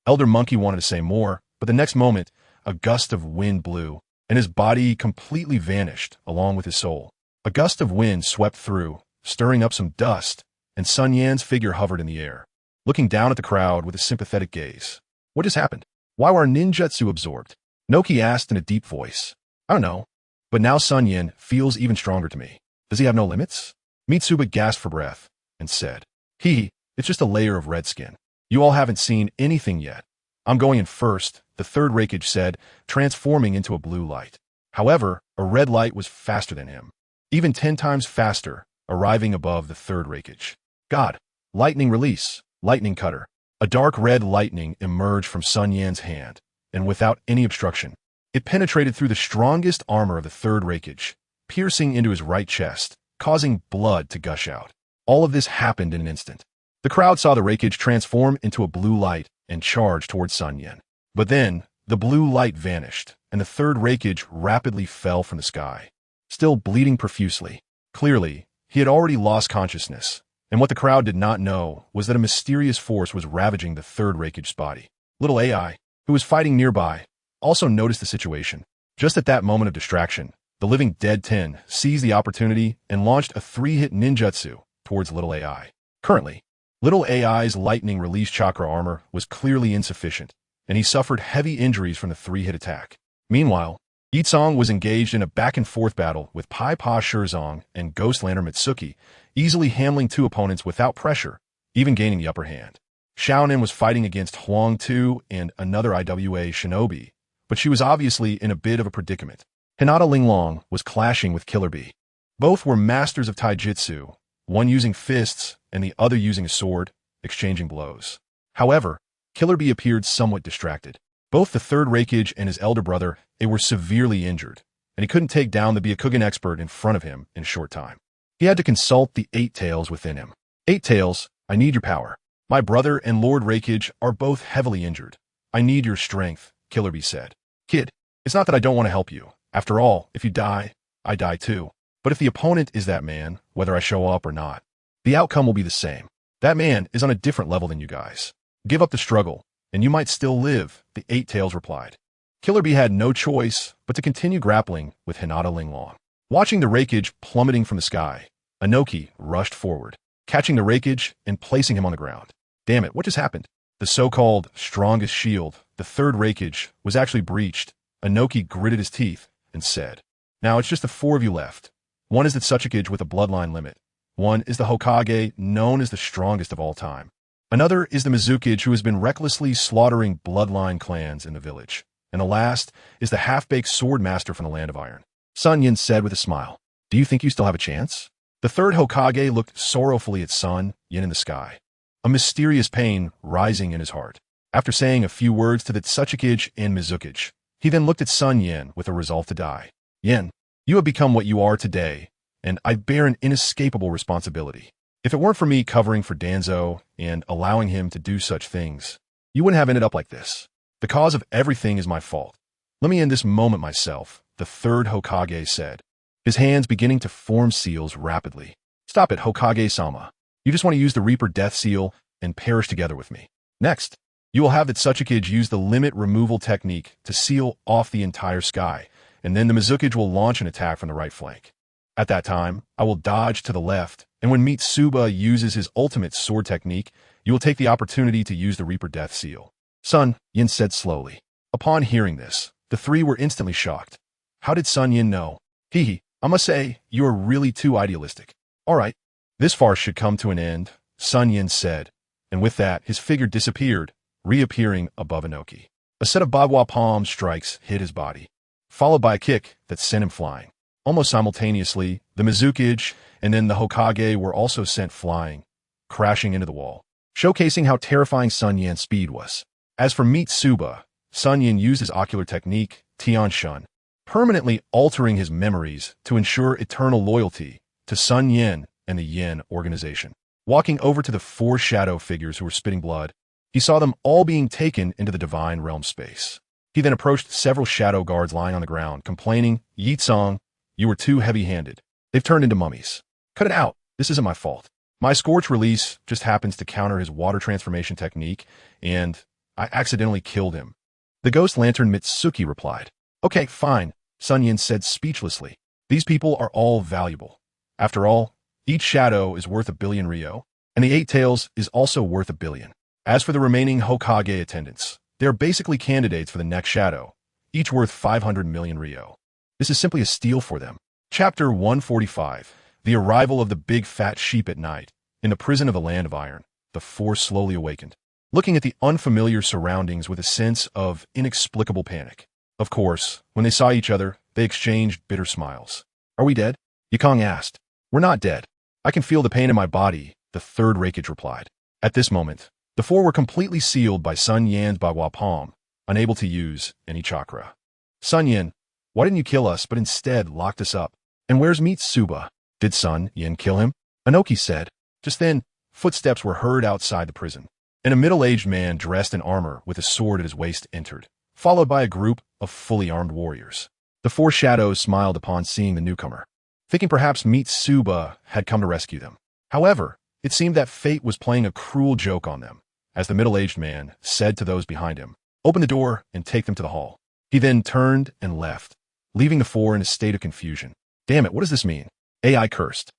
Elder Monkey wanted to say more, but the next moment, a gust of wind blew, and his body completely vanished along with his soul. A gust of wind swept through, stirring up some dust, and SunYan's figure hovered in the air, looking down at the crowd with a sympathetic gaze. What just happened? Why were our ninjutsu absorbed? Noki asked in a deep voice. I don't know, but now SunYan feels even stronger to me. Does he have no limits? Mitsuba gasped for breath and said, It's just a layer of red skin. You all haven't seen anything yet. I'm going in first, the third Reikage said, transforming into a blue light. However, a red light was faster than him, even 10 times faster, arriving above the third Reikage. God! Lightning Release, Lightning Cutter. A dark red lightning emerged from SunYan's hand, and without any obstruction, it penetrated through the strongest armor of the third Reikage, piercing into his right chest, causing blood to gush out. All of this happened in an instant. The crowd saw the Reikage transform into a blue light and charge towards SunYan. But then, the blue light vanished, and the third Reikage rapidly fell from the sky, still bleeding profusely. Clearly, he had already lost consciousness, and what the crowd did not know was that a mysterious force was ravaging the third Reikage's body. Little AI, who was fighting nearby, also noticed the situation. Just at that moment of distraction, the living dead 10 seized the opportunity and launched a 3-hit ninjutsu towards Little AI. Currently, Little AI's lightning release chakra armor was clearly insufficient, and he suffered heavy injuries from the 3-hit attack. Meanwhile, Yitsong was engaged in a back-and-forth battle with Pai Pa Shirzong and Ghost Lantern Mitsuki, easily handling 2 opponents without pressure, even gaining the upper hand. Xiaonin was fighting against Huang Tu and another IWA shinobi, but she was obviously in a bit of a predicament. Hinata Linglong was clashing with Killer Bee. Both were masters of taijutsu, one using fists and the other using a sword, exchanging blows. However, Killer Bee appeared somewhat distracted. Both the third Reikage and his elder brother, they were severely injured, and he couldn't take down the Byakugan expert in front of him in a short time. He had to consult the 8 tails within him. 8 tails, I need your power. My brother and Lord Reikage are both heavily injured. I need your strength, Killer Bee said. Kid, it's not that I don't want to help you. After all, if you die, I die too. But if the opponent is that man, whether I show up or not, the outcome will be the same. That man is on a different level than you guys. Give up the struggle, and you might still live, the 8 tails replied. Killer Bee had no choice but to continue grappling with Hinata Linglong. Watching the wreckage plummeting from the sky, Inoki rushed forward, catching the wreckage and placing him on the ground. Damn it, what just happened? The so-called strongest shield, the third wreckage, was actually breached. Inoki gritted his teeth and said, "Now it's just the four of you left. One is the Tsuchikage with a bloodline limit. One is the Hokage, known as the strongest of all time. Another is the Mizukage, who has been recklessly slaughtering bloodline clans in the village. And the last is the half-baked sword master from the Land of Iron." SunYan said with a smile, "Do you think you still have a chance?" The third Hokage looked sorrowfully at SunYan in the sky, a mysterious pain rising in his heart. After saying a few words to the Tsuchikage and Mizukage, he then looked at SunYan with a resolve to die. "Yen, you have become what you are today, and I bear an inescapable responsibility. If it weren't for me covering for Danzo and allowing him to do such things, you wouldn't have ended up like this. The cause of everything is my fault. Let me end this moment myself," the third Hokage said, his hands beginning to form seals rapidly. "Stop it, Hokage-sama. You just want to use the Reaper Death Seal and perish together with me. Next, you will have the Tsuchikage use the limit removal technique to seal off the entire sky, and then the Mizukage will launch an attack from the right flank. At that time, I will dodge to the left, and when Mitsuba uses his ultimate sword technique, you will take the opportunity to use the Reaper Death Seal." SunYan said slowly. Upon hearing this, the three were instantly shocked. How did SunYan know? "He, I must say, you are really too idealistic. All right, this farce should come to an end," SunYan said, and with that, his figure disappeared, reappearing above Inoki. A set of Bagua palm strikes hit his body, followed by a kick that sent him flying. Almost simultaneously, the Mizukage and then the Hokage were also sent flying, crashing into the wall, showcasing how terrifying SunYan's speed was. As for Mitsuba, SunYan used his ocular technique, Tianshun, permanently altering his memories to ensure eternal loyalty to SunYan and the Yen organization. Walking over to the four shadow figures who were spitting blood, he saw them all being taken into the divine realm space. He then approached several shadow guards lying on the ground, complaining, "Yitsong, you were too heavy-handed. They've turned into mummies. Cut it out. This isn't my fault. My Scorch release just happens to counter his water transformation technique, and I accidentally killed him." The ghost lantern Mitsuki replied. "Okay, fine," SunYan said speechlessly. "These people are all valuable. After all, each shadow is worth 1 billion Ryo, and the 8 tails is also worth 1 billion. As for the remaining Hokage attendants, they are basically candidates for the next shadow, each worth 500 million Ryo. This is simply a steal for them." Chapter 145. The arrival of the big fat sheep at night. In the prison of the Land of Iron, the four slowly awakened, looking at the unfamiliar surroundings with a sense of inexplicable panic. Of course, when they saw each other, they exchanged bitter smiles. "Are we dead?" Yikong asked. "We're not dead. I can feel the pain in my body," the third wreckage replied. At this moment, the four were completely sealed by SunYan's Bagua palm, unable to use any chakra. "SunYan, why didn't you kill us but instead locked us up? And where's Mitsuba? Did SunYan kill him?" Inoki said. Just then, footsteps were heard outside the prison, and a middle-aged man dressed in armor with a sword at his waist entered, followed by a group of fully armed warriors. The four shadows smiled upon seeing the newcomer, thinking perhaps Mitsuba had come to rescue them. However, it seemed that fate was playing a cruel joke on them, as the middle-aged man said to those behind him, "Open the door and take them to the hall." He then turned and left, leaving the four in a state of confusion. "Damn it, what does this mean?" AI cursed.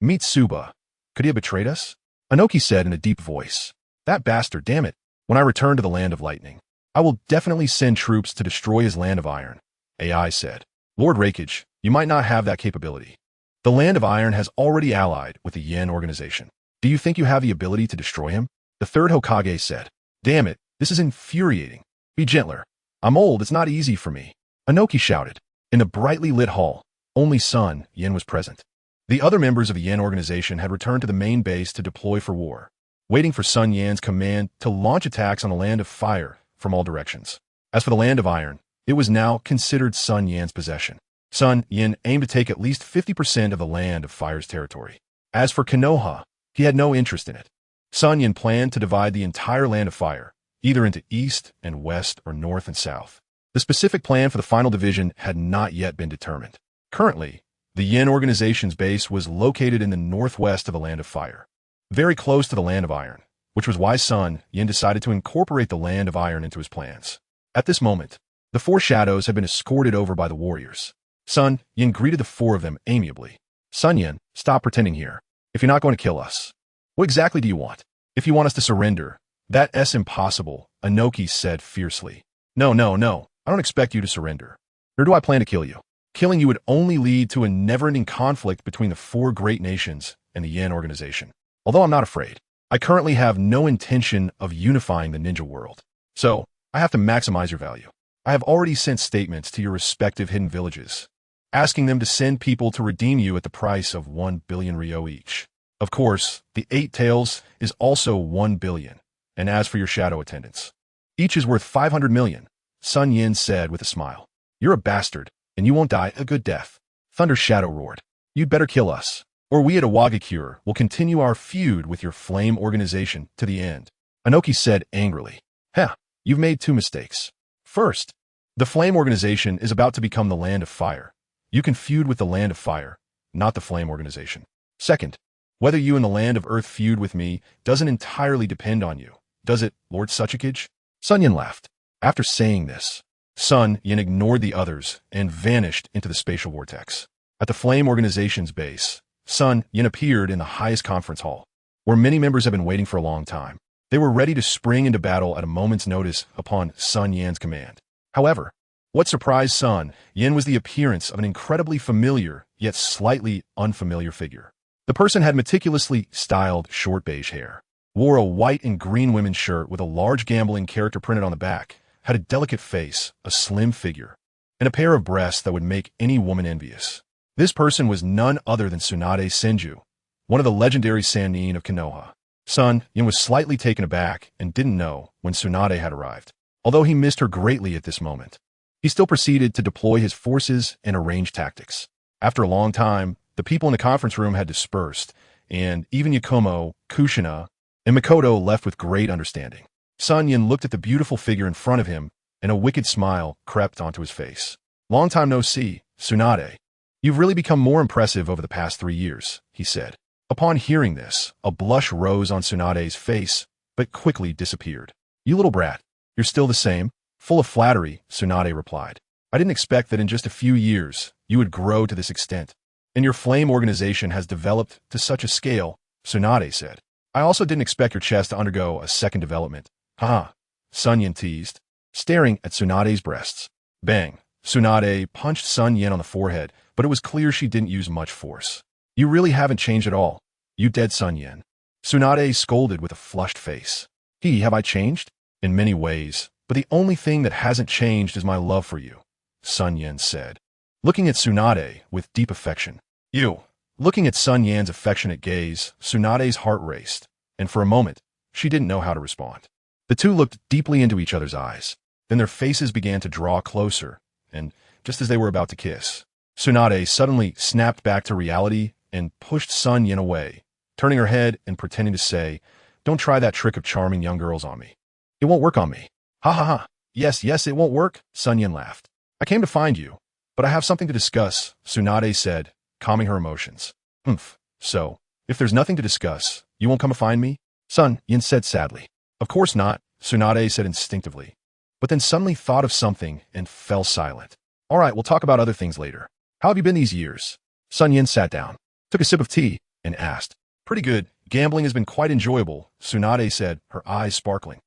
"Mitsuba, could he have betrayed us?" Inoki said in a deep voice. "That bastard, damn it. When I return to the Land of Lightning, I will definitely send troops to destroy his Land of Iron," AI said. "Lord Rakage, you might not have that capability. The Land of Iron has already allied with the Yen organization. Do you think you have the ability to destroy him?" The third Hokage said. "Damn it, this is infuriating. Be gentler. I'm old, it's not easy for me," Inoki shouted. In the brightly lit hall, only SunYan was present. The other members of the Yen organization had returned to the main base to deploy for war, waiting for SunYan's command to launch attacks on the Land of Fire from all directions. As for the Land of Iron, it was now considered SunYan's possession. SunYan aimed to take at least 50% of the Land of Fire's territory. As for Konoha, he had no interest in it. SunYan planned to divide the entire Land of Fire, either into east and west or north and south. The specific plan for the final division had not yet been determined. Currently, the Yen organization's base was located in the northwest of the Land of Fire, very close to the Land of Iron, which was why SunYan decided to incorporate the Land of Iron into his plans. At this moment, the four shadows had been escorted over by the warriors. SunYan greeted the four of them amiably. SunYan, stop pretending here. If you're not going to kill us, what exactly do you want? If you want us to surrender, that's impossible, Inoki said fiercely. No, no, no, I don't expect you to surrender. Nor do I plan to kill you. Killing you would only lead to a never-ending conflict between the four great nations and the Yen organization. Although I'm not afraid, I currently have no intention of unifying the ninja world. So, I have to maximize your value. I have already sent statements to your respective hidden villages, asking them to send people to redeem you at the price of 1 billion ryo each. Of course, the 8 tails is also 1 billion, and as for your shadow attendants, each is worth 500 million, SunYan said with a smile. You're a bastard, and you won't die a good death. Thunder Shadow roared. You'd better kill us, or we at Fugakuwith will continue our feud with your flame organization to the end. Inoki said angrily. Heh, you've made 2 mistakes. First, the flame organization is about to become the land of fire. You can feud with the land of fire, not the flame organization. Second, whether you and the land of earth feud with me doesn't entirely depend on you, does it, Lord SunYan? SunYan laughed. After saying this, SunYan ignored the others and vanished into the spatial vortex. At the flame organization's base, SunYan appeared in the highest conference hall, where many members have been waiting for a long time. They were ready to spring into battle at a moment's notice upon SunYan's command. However, what surprised SunYan was the appearance of an incredibly familiar, yet slightly unfamiliar figure. The person had meticulously styled short beige hair, wore a white and green women's shirt with a large gambling character printed on the back, had a delicate face, a slim figure, and a pair of breasts that would make any woman envious. This person was none other than Tsunade Senju, one of the legendary Sannin of Konoha. SunYan was slightly taken aback and didn't know when Tsunade had arrived. Although he missed her greatly at this moment, he still proceeded to deploy his forces and arrange tactics. After a long time, the people in the conference room had dispersed, and even Yakumo, Kushina, and Mikoto left with great understanding. SunYan looked at the beautiful figure in front of him, and a wicked smile crept onto his face. Long time no see, Tsunade. You've really become more impressive over the past 3 years, he said. Upon hearing this, a blush rose on Tsunade's face, but quickly disappeared. You little brat, you're still the same? Full of flattery, Tsunade replied. I didn't expect that in just a few years, you would grow to this extent. And your flame organization has developed to such a scale, Tsunade said. I also didn't expect your chest to undergo a second development. Haha, SunYan teased, staring at Tsunade's breasts. Bang, Tsunade punched SunYan on the forehead, but it was clear she didn't use much force. You really haven't changed at all. You dead SunYan. Tsunade scolded with a flushed face. Have I changed? In many ways, but the only thing that hasn't changed is my love for you, SunYan said, looking at Tsunade with deep affection. You. Looking at SunYan's affectionate gaze, Tsunade's heart raced, and for a moment, she didn't know how to respond. The two looked deeply into each other's eyes. Then their faces began to draw closer, and just as they were about to kiss, Tsunade suddenly snapped back to reality and pushed SunYan away, turning her head and pretending to say, Don't try that trick of charming young girls on me. It won't work on me. Ha ha ha. Yes, it won't work, SunYan laughed. I came to find you, but I have something to discuss, Tsunade said, calming her emotions. So, if there's nothing to discuss, you won't come to find me? SunYan said sadly. Of course not, Tsunade said instinctively, but then suddenly thought of something and fell silent. All right, we'll talk about other things later. How have you been these years? SunYan sat down, took a sip of tea, and asked. Pretty good. Gambling has been quite enjoyable, Tsunade said, her eyes sparkling.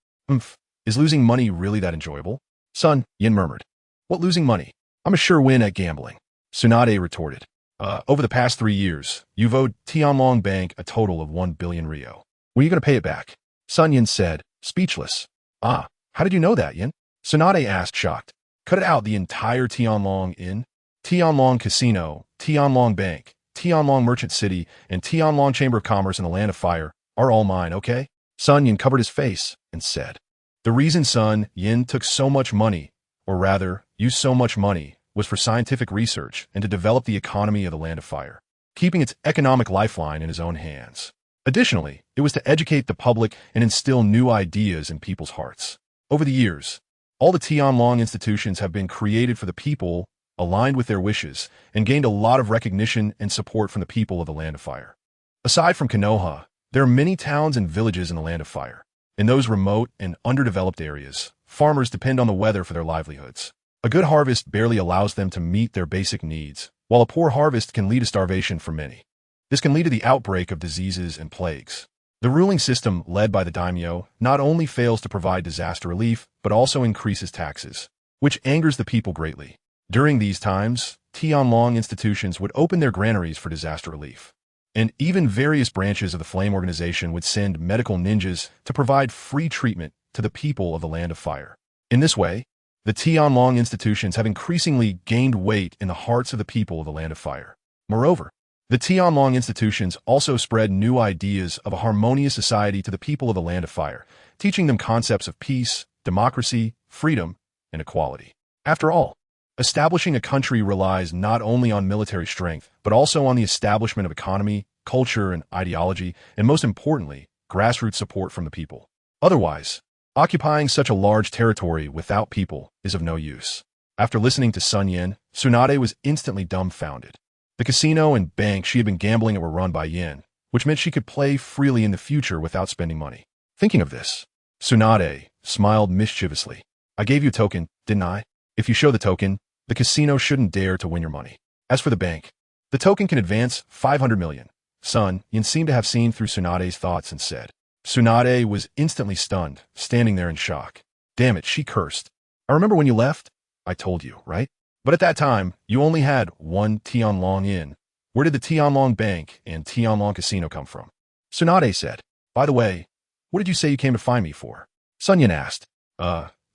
Is losing money really that enjoyable? SunYan murmured. What losing money? I'm a sure win at gambling, Tsunade retorted. Over the past 3 years, you've owed Tianlong Bank a total of 1 billion ryo. When are you going to pay it back? SunYan said, speechless. How did you know that, Yan? Tsunade asked, shocked. Cut it out, the entire Tianlong Inn, Tianlong Casino, Tianlong Bank, Tianlong Merchant City, and Tianlong Chamber of Commerce in the Land of Fire are all mine, okay? SunYan covered his face and said, The reason SunYan took so much money, or rather, used so much money, was for scientific research and to develop the economy of the Land of Fire, keeping its economic lifeline in his own hands. Additionally, it was to educate the public and instill new ideas in people's hearts. Over the years, all the Tianlong institutions have been created for the people, aligned with their wishes, and gained a lot of recognition and support from the people of the Land of Fire. Aside from Konoha, there are many towns and villages in the Land of Fire. In those remote and underdeveloped areas, farmers depend on the weather for their livelihoods. A good harvest barely allows them to meet their basic needs, while a poor harvest can lead to starvation for many. This can lead to the outbreak of diseases and plagues. The ruling system, led by the daimyo, not only fails to provide disaster relief, but also increases taxes, which angers the people greatly. During these times, Tianlong institutions would open their granaries for disaster relief. And even various branches of the Flame Organization would send medical ninjas to provide free treatment to the people of the Land of Fire. In this way, the Tianlong institutions have increasingly gained weight in the hearts of the people of the Land of Fire. Moreover, the Tianlong institutions also spread new ideas of a harmonious society to the people of the Land of Fire, teaching them concepts of peace, democracy, freedom, and equality. After all, establishing a country relies not only on military strength, but also on the establishment of economy, culture, and ideology, and most importantly, grassroots support from the people. Otherwise, occupying such a large territory without people is of no use. After listening to SunYan, Tsunade was instantly dumbfounded. The casino and bank she had been gambling at were run by Yin, which meant she could play freely in the future without spending money. Thinking of this, Tsunade smiled mischievously. I gave you a token, didn't I? If you show the token, the casino shouldn't dare to win your money. As for the bank, the token can advance 500 million. SunYan seemed to have seen through Tsunade's thoughts and said. Tsunade was instantly stunned, standing there in shock. Damn it, she cursed. I remember when you left? I told you, right? But at that time, you only had one Tianlong Inn. Where did the Tianlong Bank and Tianlong Casino come from? Tsunade said. By the way, what did you say you came to find me for? SunYan asked.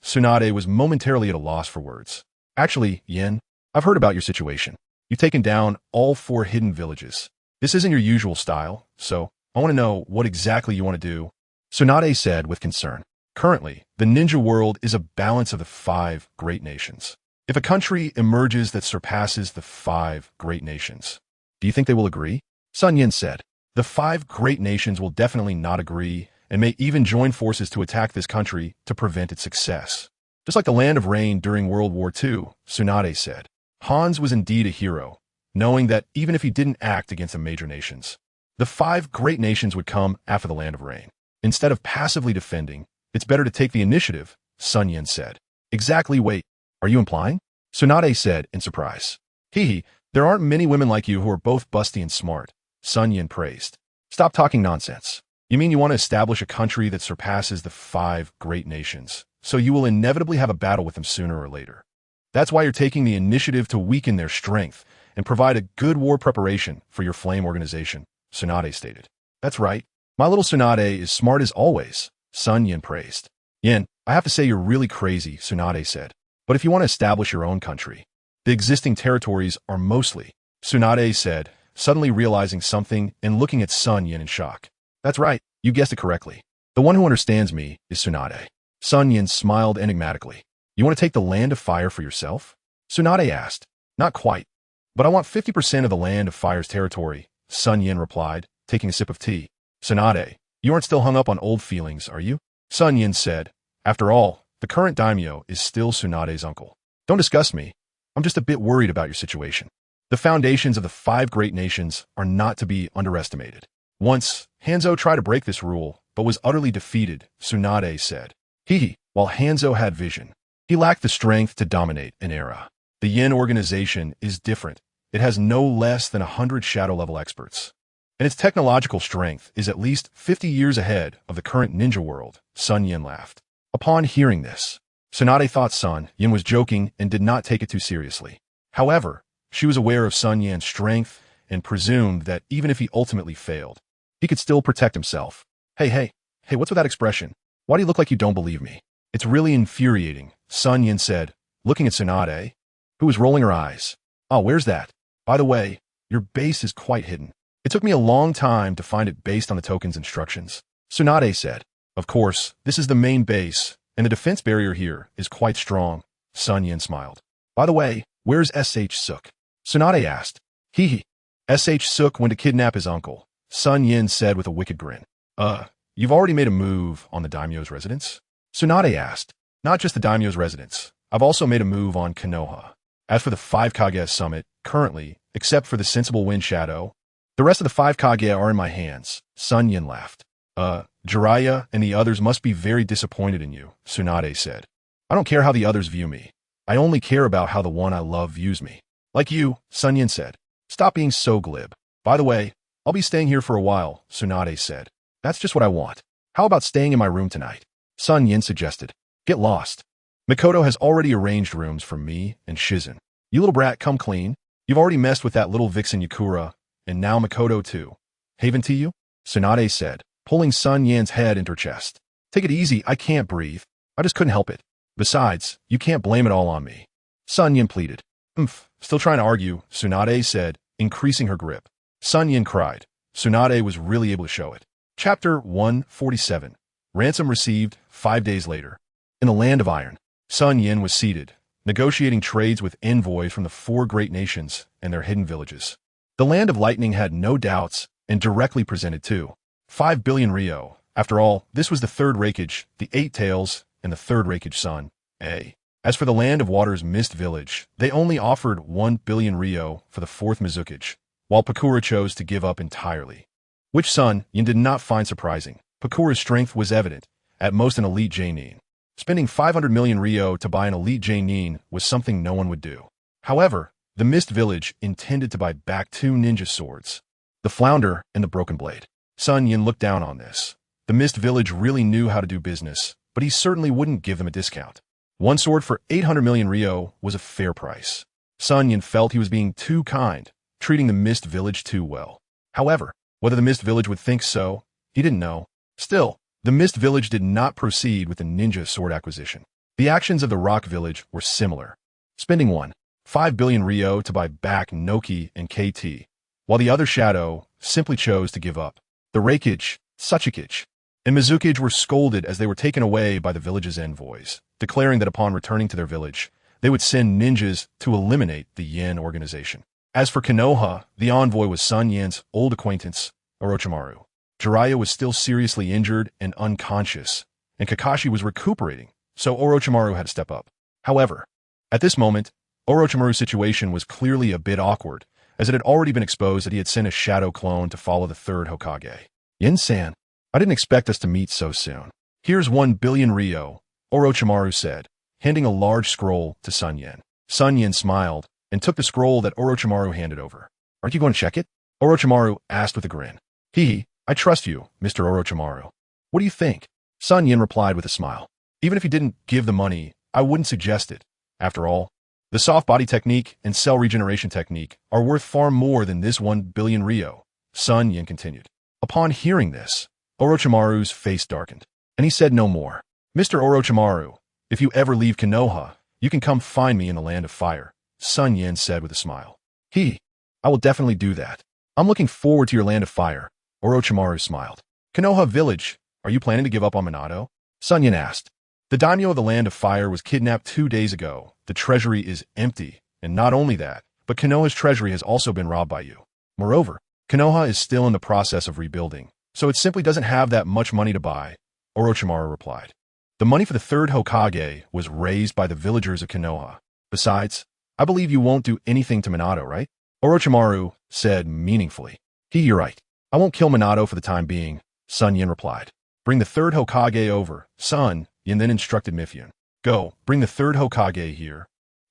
Tsunade was momentarily at a loss for words. Actually, Yin, I've heard about your situation. You've taken down all 4 hidden villages. This isn't your usual style, so I want to know what exactly you want to do. Tsunade said with concern. Currently, the ninja world is a balance of the 5 great nations. If a country emerges that surpasses the 5 great nations, do you think they will agree? SunYan said. The 5 great nations will definitely not agree and may even join forces to attack this country to prevent its success. Just like the Land of Rain during World War II, Tsunade said. Hans was indeed a hero, knowing that even if he didn't act against the major nations, the 5 great nations would come after the Land of Rain. Instead of passively defending, it's better to take the initiative, SunYan said. Exactly, wait. Are you implying? Tsunade said in surprise. He, there aren't many women like you who are both busty and smart, SunYan praised. Stop talking nonsense. You mean you want to establish a country that surpasses the 5 great nations, so you will inevitably have a battle with them sooner or later. That's why you're taking the initiative to weaken their strength and provide a good war preparation for your Flame Organization, Tsunade stated. That's right. My little Tsunade is smart as always, SunYan praised. Yin, I have to say you're really crazy, Tsunade said. But if you want to establish your own country, the existing territories are mostly, Tsunade said, suddenly realizing something and looking at SunYan in shock. That's right, you guessed it correctly. The one who understands me is Tsunade. SunYan smiled enigmatically. You want to take the Land of Fire for yourself? Tsunade asked. Not quite. But I want 50% of the Land of Fire's territory, SunYan replied, taking a sip of tea. Tsunade, you aren't still hung up on old feelings, are you? SunYan said. After all, the current daimyo is still Tsunade's uncle. Don't discuss me. I'm just a bit worried about your situation. The foundations of the 5 great nations are not to be underestimated. Once, Hanzo tried to break this rule, but was utterly defeated, Tsunade said. While Hanzo had vision, he lacked the strength to dominate an era. The Yin organization is different. It has no less than 100 shadow-level experts. And its technological strength is at least 50 years ahead of the current ninja world, SunYan laughed. Upon hearing this, Tsunade thought SunYan was joking and did not take it too seriously. However, she was aware of SunYan's strength and presumed that even if he ultimately failed, he could still protect himself. Hey, what's with that expression? Why do you look like you don't believe me? It's really infuriating, SunYan said, looking at Tsunade, who was rolling her eyes. Oh, where's that? By the way, your base is quite hidden. It took me a long time to find it based on the token's instructions. Tsunade said. Of course, this is the main base, and the defense barrier here is quite strong, SunYan smiled. By the way, where's S.H. Suk? Tsunade asked. S.H. Suk went to kidnap his uncle, SunYan said with a wicked grin. You've already made a move on the daimyo's residence? Tsunade asked. Not just the daimyo's residence. I've also made a move on Konoha. As for the 5 Kage summit, currently, except for the sensible wind shadow, the rest of the 5 Kage are in my hands, SunYan laughed. Jiraiya and the others must be very disappointed in you, Tsunade said. I don't care how the others view me. I only care about how the one I love views me. Like you, SunYan said. Stop being so glib. By the way, I'll be staying here for a while, Tsunade said. That's just what I want. How about staying in my room tonight? SunYan suggested. Get lost. Mikoto has already arranged rooms for me and Shizen. You little brat, come clean. You've already messed with that little vixen Yakura, and now Mikoto too. Haven to you? Tsunade said, pulling SunYan's head into her chest. Take it easy, I can't breathe. I just couldn't help it. Besides, you can't blame it all on me. SunYan pleaded. Still trying to argue, Tsunade said, increasing her grip. SunYan cried. Tsunade was really able to show it. Chapter 147. Ransom received 5 days later. In the land of iron, SunYan was seated, negotiating trades with envoys from the 4 great nations and their hidden villages. The land of lightning had no doubts and directly presented 5 billion Ryo. After all, this was the 3rd Raikage, the 8 Tails, and the 3rd Raikage Sun.A. As for the land of water's mist village, they only offered 1 billion Ryo for the 4th Mizukage, while Pakura chose to give up entirely. Which SunYan did not find surprising. Pakura's strength was evident, at most an elite J-Nin. Spending 500 million Ryo to buy an elite J-Nin was something no one would do. However, the Mist Village intended to buy back 2 ninja swords, the Flounder and the Broken Blade. SunYan looked down on this. The Mist Village really knew how to do business, but he certainly wouldn't give them a discount. 1 sword for 800 million Ryo was a fair price. SunYan felt he was being too kind, treating the Mist Village too well. However, whether the Mist Village would think so, he didn't know. Still, the Mist Village did not proceed with the ninja sword acquisition. The actions of the Rock Village were similar, spending 5 billion Ryo to buy back Noki and KT, while the other Shadow simply chose to give up. The Raikage, Suchikage, and Mizukage were scolded as they were taken away by the village's envoys, declaring that upon returning to their village, they would send ninjas to eliminate the Yen organization. As for Konoha, the envoy was SunYan's old acquaintance, Orochimaru. Jiraiya was still seriously injured and unconscious, and Kakashi was recuperating, so Orochimaru had to step up. However, at this moment, Orochimaru's situation was clearly a bit awkward, as it had already been exposed that he had sent a shadow clone to follow the 3rd Hokage. Yin-san, I didn't expect us to meet so soon. Here's 1 billion Ryo, Orochimaru said, handing a large scroll to SunYan. SunYan smiled and took the scroll that Orochimaru handed over. Aren't you going to check it? Orochimaru asked with a grin. I trust you, Mr. Orochimaru. What do you think? SunYan replied with a smile. Even if you didn't give the money, I wouldn't suggest it. After all, the soft body technique and cell regeneration technique are worth far more than this 1 billion Ryo, SunYan continued. Upon hearing this, Orochimaru's face darkened, and he said no more. Mr. Orochimaru, if you ever leave Konoha, you can come find me in the land of fire, SunYan said with a smile. I will definitely do that. I'm looking forward to your land of fire, Orochimaru smiled. Konoha village, are you planning to give up on Minato? SunYan asked. The daimyo of the land of fire was kidnapped 2 days ago. The treasury is empty, and not only that, but Konoha's treasury has also been robbed by you. Moreover, Konoha is still in the process of rebuilding, so it simply doesn't have that much money to buy, Orochimaru replied. The money for the 3rd Hokage was raised by the villagers of Konoha. Besides, I believe you won't do anything to Minato, right? Orochimaru said meaningfully. You're right. I won't kill Minato for the time being, SunYan replied. Bring the 3rd Hokage over, SunYan then instructed Mifune. Go, bring the 3rd Hokage here.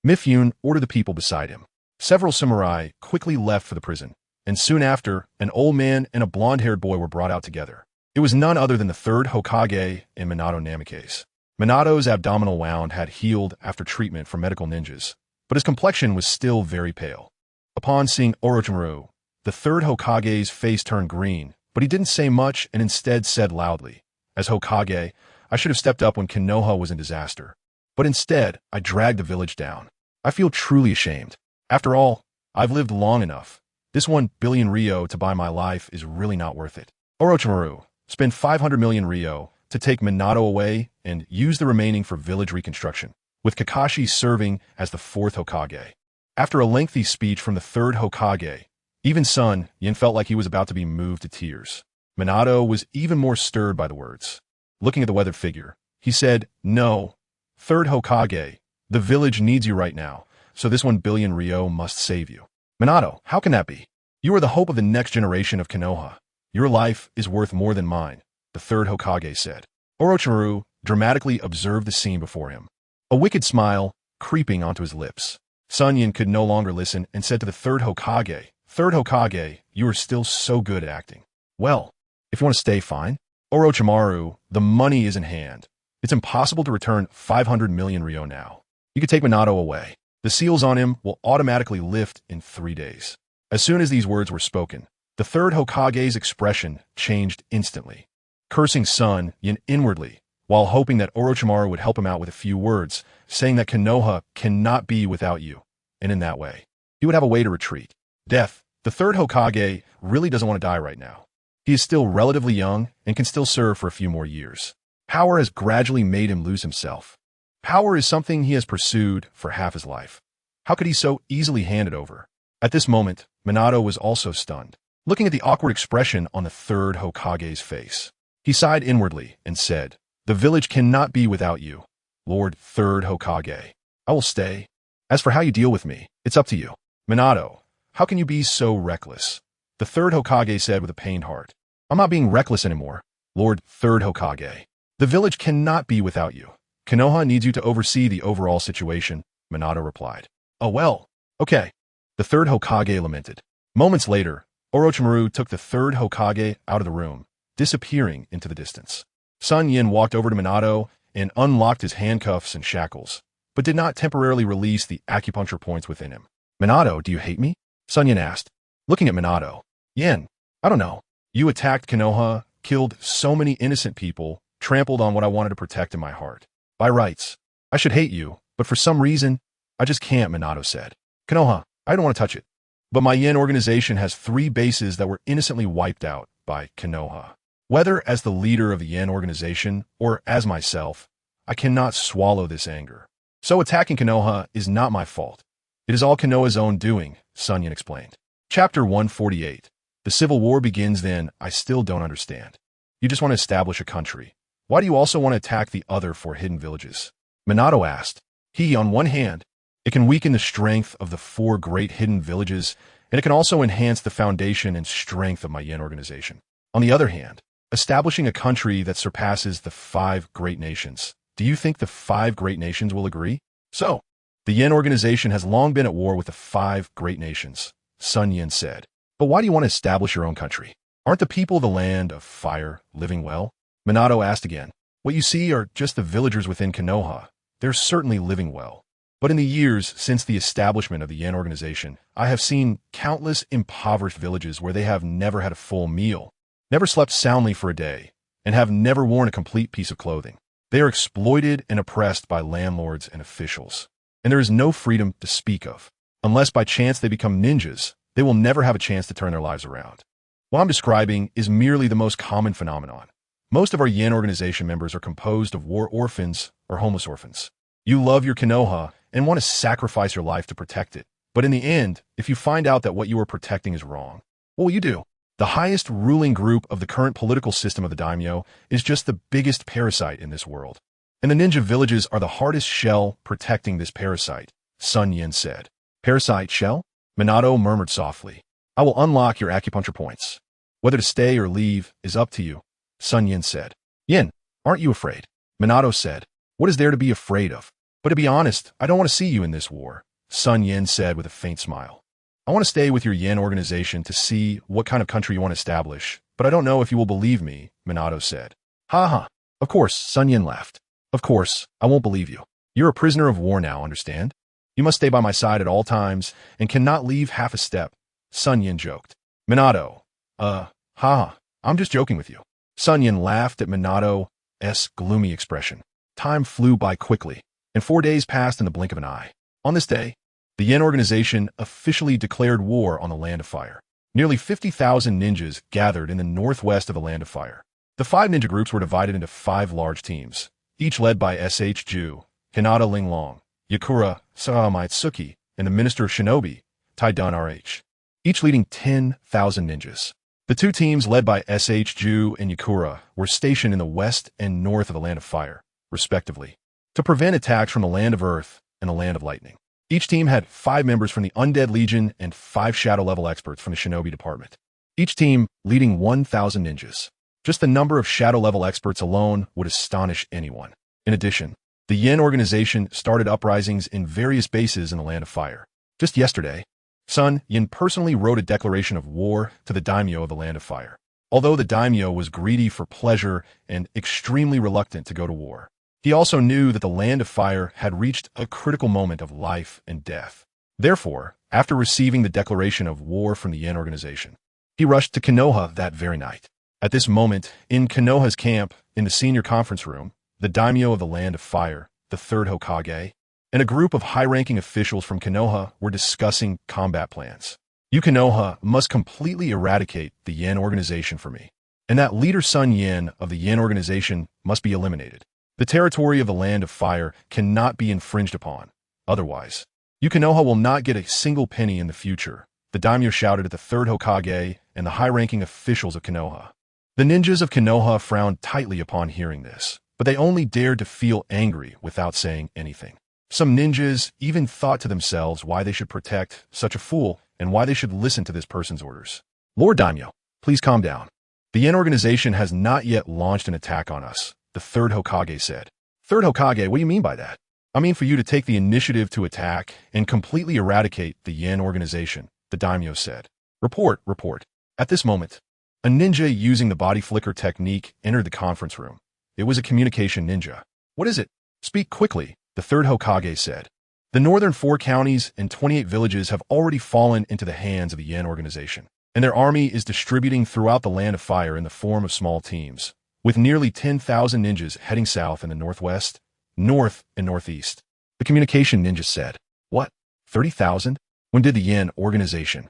Mifune ordered the people beside him. Several samurai quickly left for the prison, and soon after, an old man and a blonde-haired boy were brought out together. It was none other than the 3rd Hokage and Minato Namikaze. Minato's abdominal wound had healed after treatment from medical ninjas, but his complexion was still very pale. Upon seeing Orochimaru, the 3rd Hokage's face turned green, but he didn't say much and instead said loudly, As Hokage, I should have stepped up when Konoha was in disaster. But instead, I dragged the village down. I feel truly ashamed. After all, I've lived long enough. This 1 billion Ryo to buy my life is really not worth it. Orochimaru, spend 500 million Ryo to take Minato away and use the remaining for village reconstruction, with Kakashi serving as the 4th Hokage. After a lengthy speech from the 3rd Hokage, even SunYan felt like he was about to be moved to tears. Minato was even more stirred by the words. Looking at the weathered figure, he said, No, 3rd Hokage, the village needs you right now, so this 1 billion Ryo must save you. Minato, how can that be? You are the hope of the next generation of Konoha. Your life is worth more than mine, the 3rd Hokage said. Orochimaru dramatically observed the scene before him. A wicked smile creeping onto his lips. SunYan could no longer listen and said to the third Hokage, "Third Hokage, you are still so good at acting. Well, if you want to stay, fine. Orochimaru, the money is in hand. It's impossible to return 500 million ryo now. You could take Minato away. The seals on him will automatically lift in 3 days." As soon as these words were spoken, the third Hokage's expression changed instantly. Cursing SunYan inwardly, while hoping that Orochimaru would help him out with a few words, saying that Konoha cannot be without you, and in that way, he would have a way to retreat. Death, the third Hokage, really doesn't want to die right now. He is still relatively young and can still serve for a few more years. Power has gradually made him lose himself. Power is something he has pursued for half his life. How could he so easily hand it over? At this moment, Minato was also stunned, looking at the awkward expression on the third Hokage's face. He sighed inwardly and said, "The village cannot be without you, Lord Third Hokage. I will stay. As for how you deal with me, it's up to you." "Minato, how can you be so reckless?" the third Hokage said with a pained heart. "I'm not being reckless anymore, Lord Third Hokage. The village cannot be without you. Konoha needs you to oversee the overall situation," Minato replied. "Oh well, okay," the third Hokage lamented. Moments later, Orochimaru took the third Hokage out of the room, disappearing into the distance. SunYan walked over to Minato and unlocked his handcuffs and shackles, but did not temporarily release the acupuncture points within him. "Minato, do you hate me?" SunYan asked, looking at Minato. "Yan, I don't know. You attacked Konoha, killed so many innocent people, trampled on what I wanted to protect in my heart. By rights, I should hate you, but for some reason, I just can't," Minato said. "Konoha, I don't want to touch it. But my Yen organization has 3 bases that were innocently wiped out by Konoha. Whether as the leader of the Yen organization or as myself, I cannot swallow this anger. So attacking Konoha is not my fault. It is all Konoha's own doing," SunYan explained. Chapter 148. The Civil War begins then. I still don't understand. You just want to establish a country. Why do you also want to attack the other 4 hidden villages? Minato asked. On one hand, it can weaken the strength of the 4 great hidden villages, and it can also enhance the foundation and strength of my Yen organization. On the other hand, establishing a country that surpasses the 5 great nations. Do you think the 5 great nations will agree? So, the Yen organization has long been at war with the 5 great nations, SunYan said. But why do you want to establish your own country? Aren't the people of the land of fire living well? Minato asked again. What you see are just the villagers within Konoha. They're certainly living well. But in the years since the establishment of the Yen organization, I have seen countless impoverished villages where they have never had a full meal, never slept soundly for a day, and have never worn a complete piece of clothing. They are exploited and oppressed by landlords and officials. And there is no freedom to speak of. Unless by chance they become ninjas, they will never have a chance to turn their lives around. What I'm describing is merely the most common phenomenon. Most of our Yen organization members are composed of war orphans or homeless orphans. You love your Konoha and want to sacrifice your life to protect it. But in the end, if you find out that what you are protecting is wrong, what will you do? The highest ruling group of the current political system of the daimyo is just the biggest parasite in this world. And the ninja villages are the hardest shell protecting this parasite, SunYan said. Parasite shell? Minato murmured softly. I will unlock your acupuncture points. Whether to stay or leave is up to you, SunYan said. Yin, aren't you afraid? Minato said. What is there to be afraid of? But to be honest, I don't want to see you in this war, SunYan said with a faint smile. I want to stay with your Yen organization to see what kind of country you want to establish, but I don't know if you will believe me, Minato said. Ha ha. Of course, SunYan laughed. Of course, I won't believe you. You're a prisoner of war now, understand? You must stay by my side at all times and cannot leave half a step, SunYan joked. Minato, I'm just joking with you. SunYan laughed at Minato's gloomy expression. Time flew by quickly, and 4 days passed in the blink of an eye. On this day, the Yen organization officially declared war on the Land of Fire. Nearly 50,000 ninjas gathered in the northwest of the Land of Fire. The 5 ninja groups were divided into 5 large teams, each led by Ju, Hinata Linglong, Yakura Saamitsuki, and the Minister of Shinobi, Taidun RH, each leading 10,000 ninjas. The 2 teams led by Ju and Yakura were stationed in the west and north of the Land of Fire, respectively, to prevent attacks from the Land of Earth and the Land of Lightning. Each team had 5 members from the Undead Legion and 5 shadow-level experts from the Shinobi Department. Each team leading 1,000 ninjas. Just the number of shadow-level experts alone would astonish anyone. In addition, The Yin organization started uprisings in various bases in the Land of Fire. Just yesterday, SunYan personally wrote a declaration of war to the daimyo of the Land of Fire. Although the daimyo was greedy for pleasure and extremely reluctant to go to war, he also knew that the Land of Fire had reached a critical moment of life and death. Therefore, after receiving the declaration of war from the Yin organization, he rushed to Konoha that very night. At this moment, in Konoha's camp, in the senior conference room, the daimyo of the Land of Fire, the third Hokage, and a group of high-ranking officials from Konoha were discussing combat plans. You Konoha must completely eradicate the Yin organization for me, and that leader SunYan of the Yin organization must be eliminated. The territory of the Land of Fire cannot be infringed upon. Otherwise, you Konoha will not get a single penny in the future, the daimyo shouted at the third Hokage and the high-ranking officials of Konoha. The ninjas of Konoha frowned tightly upon hearing this, but they only dared to feel angry without saying anything. Some ninjas even thought to themselves why they should protect such a fool and why they should listen to this person's orders. Lord Daimyo, please calm down. The Yin organization has not yet launched an attack on us, the third Hokage said. Third Hokage, what do you mean by that? I mean for you to take the initiative to attack and completely eradicate the Yin organization, the daimyo said. Report. At this moment, a ninja using the body flicker technique entered the conference room. It was a communication ninja. What is it? Speak quickly, the third Hokage said. The northern 4 counties and 28 villages have already fallen into the hands of the Yin organization, and their army is distributing throughout the Land of Fire in the form of small teams, with nearly 10,000 ninjas heading south in the northwest, north, and northeast. The communication ninja said. What? 30,000? When did the Yin organization?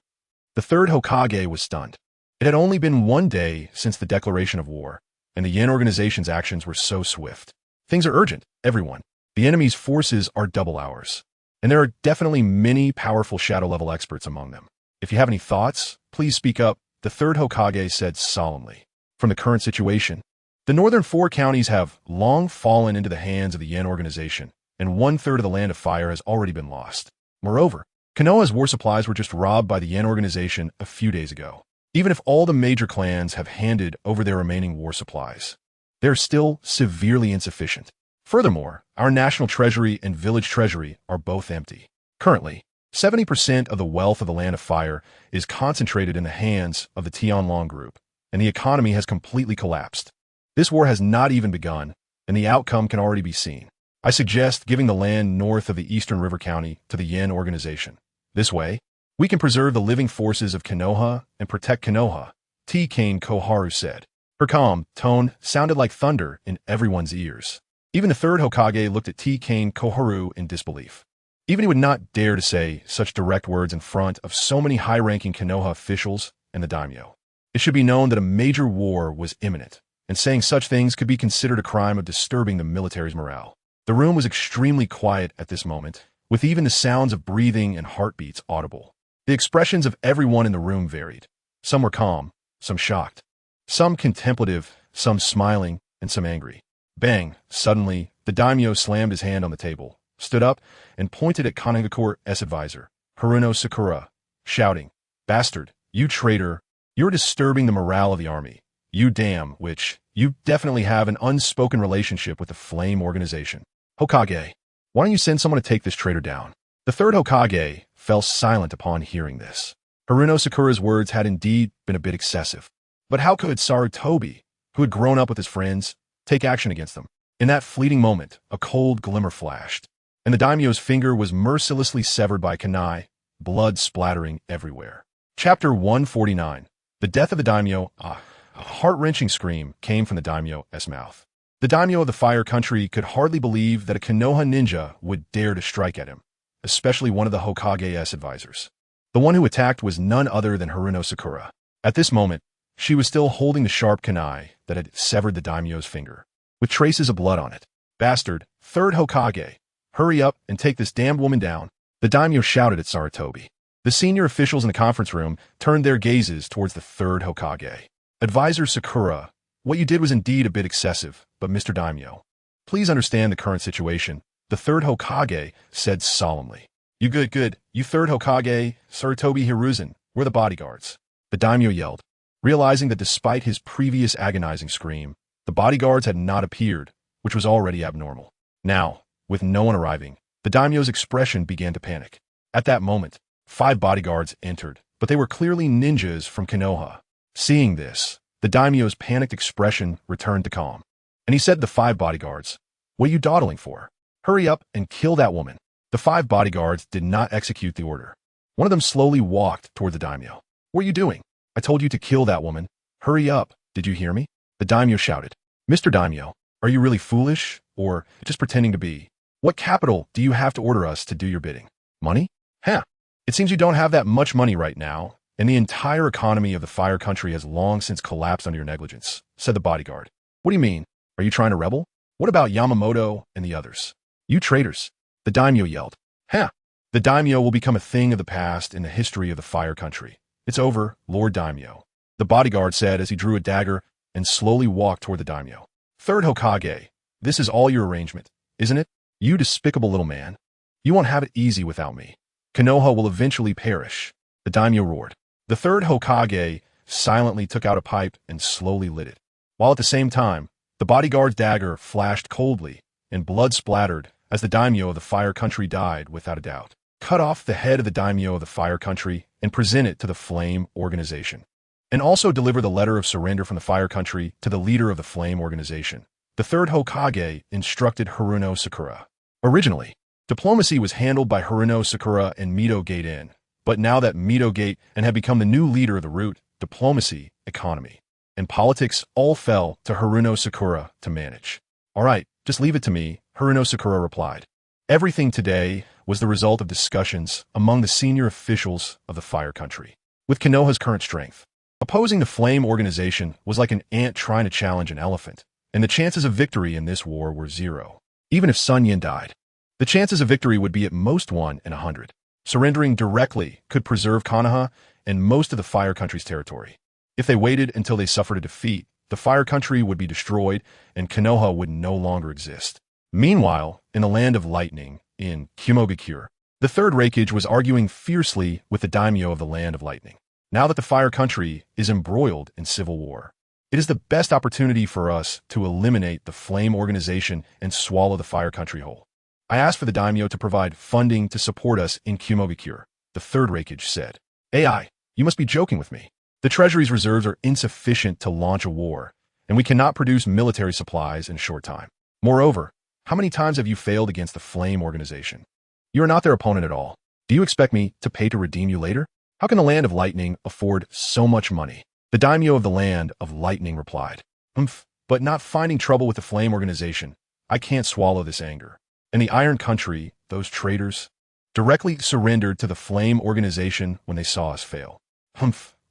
The third Hokage was stunned. It had only been 1 day since the declaration of war, and the Yin organization's actions were so swift. Things are urgent, everyone. The enemy's forces are double ours, and there are definitely many powerful shadow-level experts among them. If you have any thoughts, please speak up, the third Hokage said solemnly. From the current situation, the northern 4 counties have long fallen into the hands of the Yin organization, and 1/3 of the Land of Fire has already been lost. Moreover, Konoha's war supplies were just robbed by the Yin organization a few days ago. Even if all the major clans have handed over their remaining war supplies, they are still severely insufficient. Furthermore, our national treasury and village treasury are both empty. Currently, 70% of the wealth of the Land of Fire is concentrated in the hands of the Tianlong group, and the economy has completely collapsed. This war has not even begun, and the outcome can already be seen. I suggest giving the land north of the Eastern River County to the Yin organization. This way, we can preserve the living forces of Konoha and protect Konoha, T-Kane Koharu said. Her calm tone sounded like thunder in everyone's ears. Even the third Hokage looked at T-Kane Koharu in disbelief. Even he would not dare to say such direct words in front of so many high-ranking Konoha officials and the daimyo. It should be known that a major war was imminent, and saying such things could be considered a crime of disturbing the military's morale. The room was extremely quiet at this moment, with even the sounds of breathing and heartbeats audible. The expressions of everyone in the room varied. Some were calm, some shocked, some contemplative, some smiling, and some angry. Bang! Suddenly, the daimyo slammed his hand on the table, stood up, and pointed at Kanagakure's advisor, Haruno Sakura, shouting, "Bastard, you traitor, you're disturbing the morale of the army. You damn witch, you definitely have an unspoken relationship with the Flame organization. Hokage, why don't you send someone to take this traitor down?" The third Hokage fell silent upon hearing this. Haruno Sakura's words had indeed been a bit excessive. But how could Sarutobi, who had grown up with his friends, take action against them? In that fleeting moment, a cold glimmer flashed, and the daimyo's finger was mercilessly severed by kunai, blood splattering everywhere. Chapter 149. The Death of the Daimyo. A heart-wrenching scream came from the daimyo's mouth. The daimyo of the Fire Country could hardly believe that a Konoha ninja would dare to strike at him, especially one of the Hokage's advisors. The one who attacked was none other than Haruno Sakura. At this moment, she was still holding the sharp kunai that had severed the daimyo's finger, with traces of blood on it. "Bastard, third Hokage, hurry up and take this damned woman down," the daimyo shouted at Sarutobi. The senior officials in the conference room turned their gazes towards the third Hokage. "Advisor Sakura, what you did was indeed a bit excessive, but Mr. Daimyo, please understand the current situation," the third Hokage said solemnly. "You good, you third Hokage, Sarutobi Hiruzen, we're the bodyguards," the daimyo yelled, realizing that despite his previous agonizing scream, the bodyguards had not appeared, which was already abnormal. "Now, with no one arriving, the daimyo's expression began to panic. At that moment, 5 bodyguards entered, but they were clearly ninjas from Konoha. Seeing this, the daimyo's panicked expression returned to calm. And he said to the 5 bodyguards, "What are you dawdling for? Hurry up and kill that woman." The 5 bodyguards did not execute the order. One of them slowly walked toward the daimyo. "What are you doing? I told you to kill that woman. Hurry up, did you hear me?" The daimyo shouted. "Mr. Daimyo, are you really foolish, or just pretending to be? What capital do you have to order us to do your bidding? Money? Huh. It seems you don't have that much money right now, and the entire economy of the fire country has long since collapsed under your negligence," said the bodyguard. "What do you mean? Are you trying to rebel? What about Yamamoto and the others? You traitors," the daimyo yelled. "Huh. The daimyo will become a thing of the past in the history of the fire country. It's over, Lord Daimyo," the bodyguard said as he drew a dagger and slowly walked toward the daimyo. "Third Hokage, this is all your arrangement, isn't it? You despicable little man. You won't have it easy without me. Konoha will eventually perish," the daimyo roared. The third Hokage silently took out a pipe and slowly lit it, while at the same time, the bodyguard's dagger flashed coldly and blood splattered as the daimyo of the fire country died without a doubt. Cut off the head of the daimyo of the fire country and present it to the Flame Organization. And also deliver the letter of surrender from the fire country to the leader of the Flame Organization. The third Hokage instructed Haruno Sakura. Originally, diplomacy was handled by Haruno Sakura and Mito Gate-in, but now that Mito Gate-in had become the new leader of the root, diplomacy, economy, and politics all fell to Haruno Sakura to manage. "All right, just leave it to me," Haruno Sakura replied. Everything today was the result of discussions among the senior officials of the fire country. With Konoha's current strength, opposing the Flame Organization was like an ant trying to challenge an elephant, and the chances of victory in this war were 0. Even if SunYan died, the chances of victory would be at most 1 in 100. Surrendering directly could preserve Konoha and most of the fire country's territory. If they waited until they suffered a defeat, the fire country would be destroyed and Konoha would no longer exist. Meanwhile, in the land of lightning, in Him'Thus, the third Raikage was arguing fiercely with the daimyo of the land of lightning. Now that the fire country is embroiled in civil war, it is the best opportunity for us to eliminate the Flame Organization and swallow the fire country whole. I asked for the daimyo to provide funding to support us in Him'Thus, the third Raikage said. "AI, you must be joking with me. The treasury's reserves are insufficient to launch a war, and we cannot produce military supplies in a short time. Moreover, how many times have you failed against the Flame Organization? You are not their opponent at all. Do you expect me to pay to redeem you later? How can the land of lightning afford so much money?" The daimyo of the land of lightning replied. But not finding trouble with the Flame Organization, I can't swallow this anger. And the Iron Country, those traitors, directly surrendered to the Flame Organization when they saw us fail.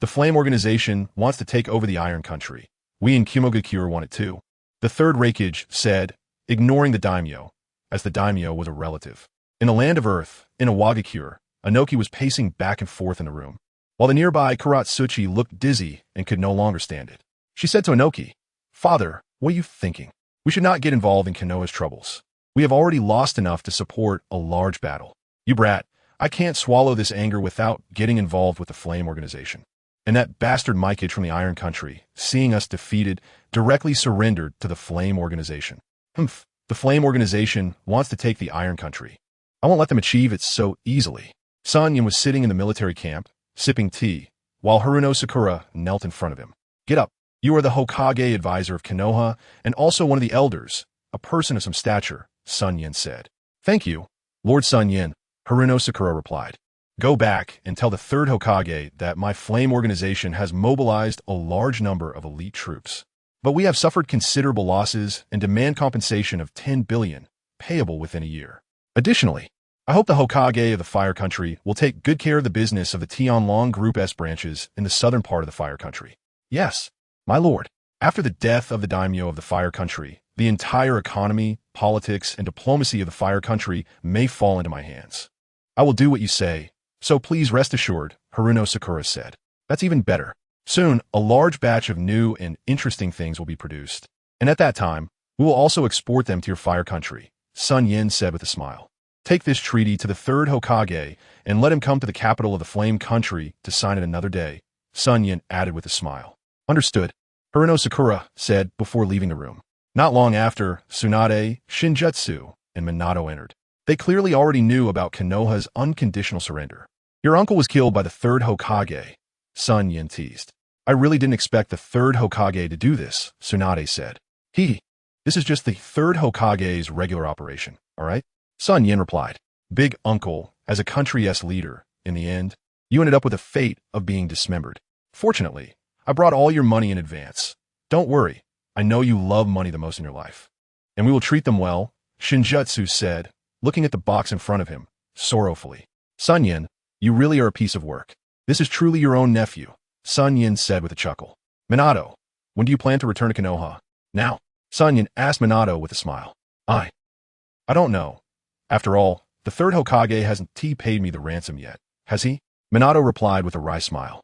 The Flame Organization wants to take over the Iron Country. We in Him'Thus want it too, the third Raikage said, ignoring the daimyo, as the daimyo was a relative. In the land of Earth, in Fugakuwith, Anoki was pacing back and forth in the room, while the nearby Karatsuchi looked dizzy and could no longer stand it. She said to Anoki, "Father, what are you thinking? We should not get involved in Konoha's troubles. We have already lost enough to support a large battle. You brat, I can't swallow this anger without getting involved with the Flame Organization." And that bastard Mikage from the Iron Country, seeing us defeated, directly surrendered to the Flame Organization. The Flame Organization wants to take the Iron Country. I won't let them achieve it so easily. SunYan was sitting in the military camp, sipping tea, while Haruno Sakura knelt in front of him. "Get up. You are the Hokage advisor of Konoha and also one of the elders, a person of some stature," SunYan said. "Thank you, Lord SunYan," Haruno Sakura replied. "Go back and tell the third Hokage that my Flame Organization has mobilized a large number of elite troops. But we have suffered considerable losses and demand compensation of 10 billion, payable within a year. Additionally, I hope the Hokage of the Fire Country will take good care of the business of the Tianlong Group S branches in the southern part of the Fire Country." "Yes, my lord." After the death of the daimyo of the Fire Country, the entire economy, politics, and diplomacy of the Fire Country may fall into my hands. "I will do what you say, so please rest assured," Haruno Sakura said. "That's even better. Soon, a large batch of new and interesting things will be produced. And at that time, we will also export them to your Fire Country," SunYan said with a smile. "Take this treaty to the third Hokage and let him come to the capital of the Flame Country to sign it another day," SunYan added with a smile. "Understood," Haruno Sakura said before leaving the room. Not long after, Tsunade Shinjutsu, and Minato entered. They clearly already knew about Konoha's unconditional surrender. Your uncle was killed by the third Hokage, SunYan teased. I really didn't expect the third Hokage to do this, Tsunade said. This is just the third Hokage's regular operation, all right? SunYan replied. Big uncle, as a country-s leader, in the end, you ended up with the fate of being dismembered. Fortunately, I brought all your money in advance. Don't worry, I know you love money the most in your life. And we will treat them well, Shinjutsu said, looking at the box in front of him, sorrowfully. SunYan, you really are a piece of work. This is truly your own nephew, SunYan said with a chuckle. Minato, when do you plan to return to Konoha? Now, SunYan asked Minato with a smile. I don't know. After all, the third Hokage hasn't paid me the ransom yet, has he? Minato replied with a wry smile.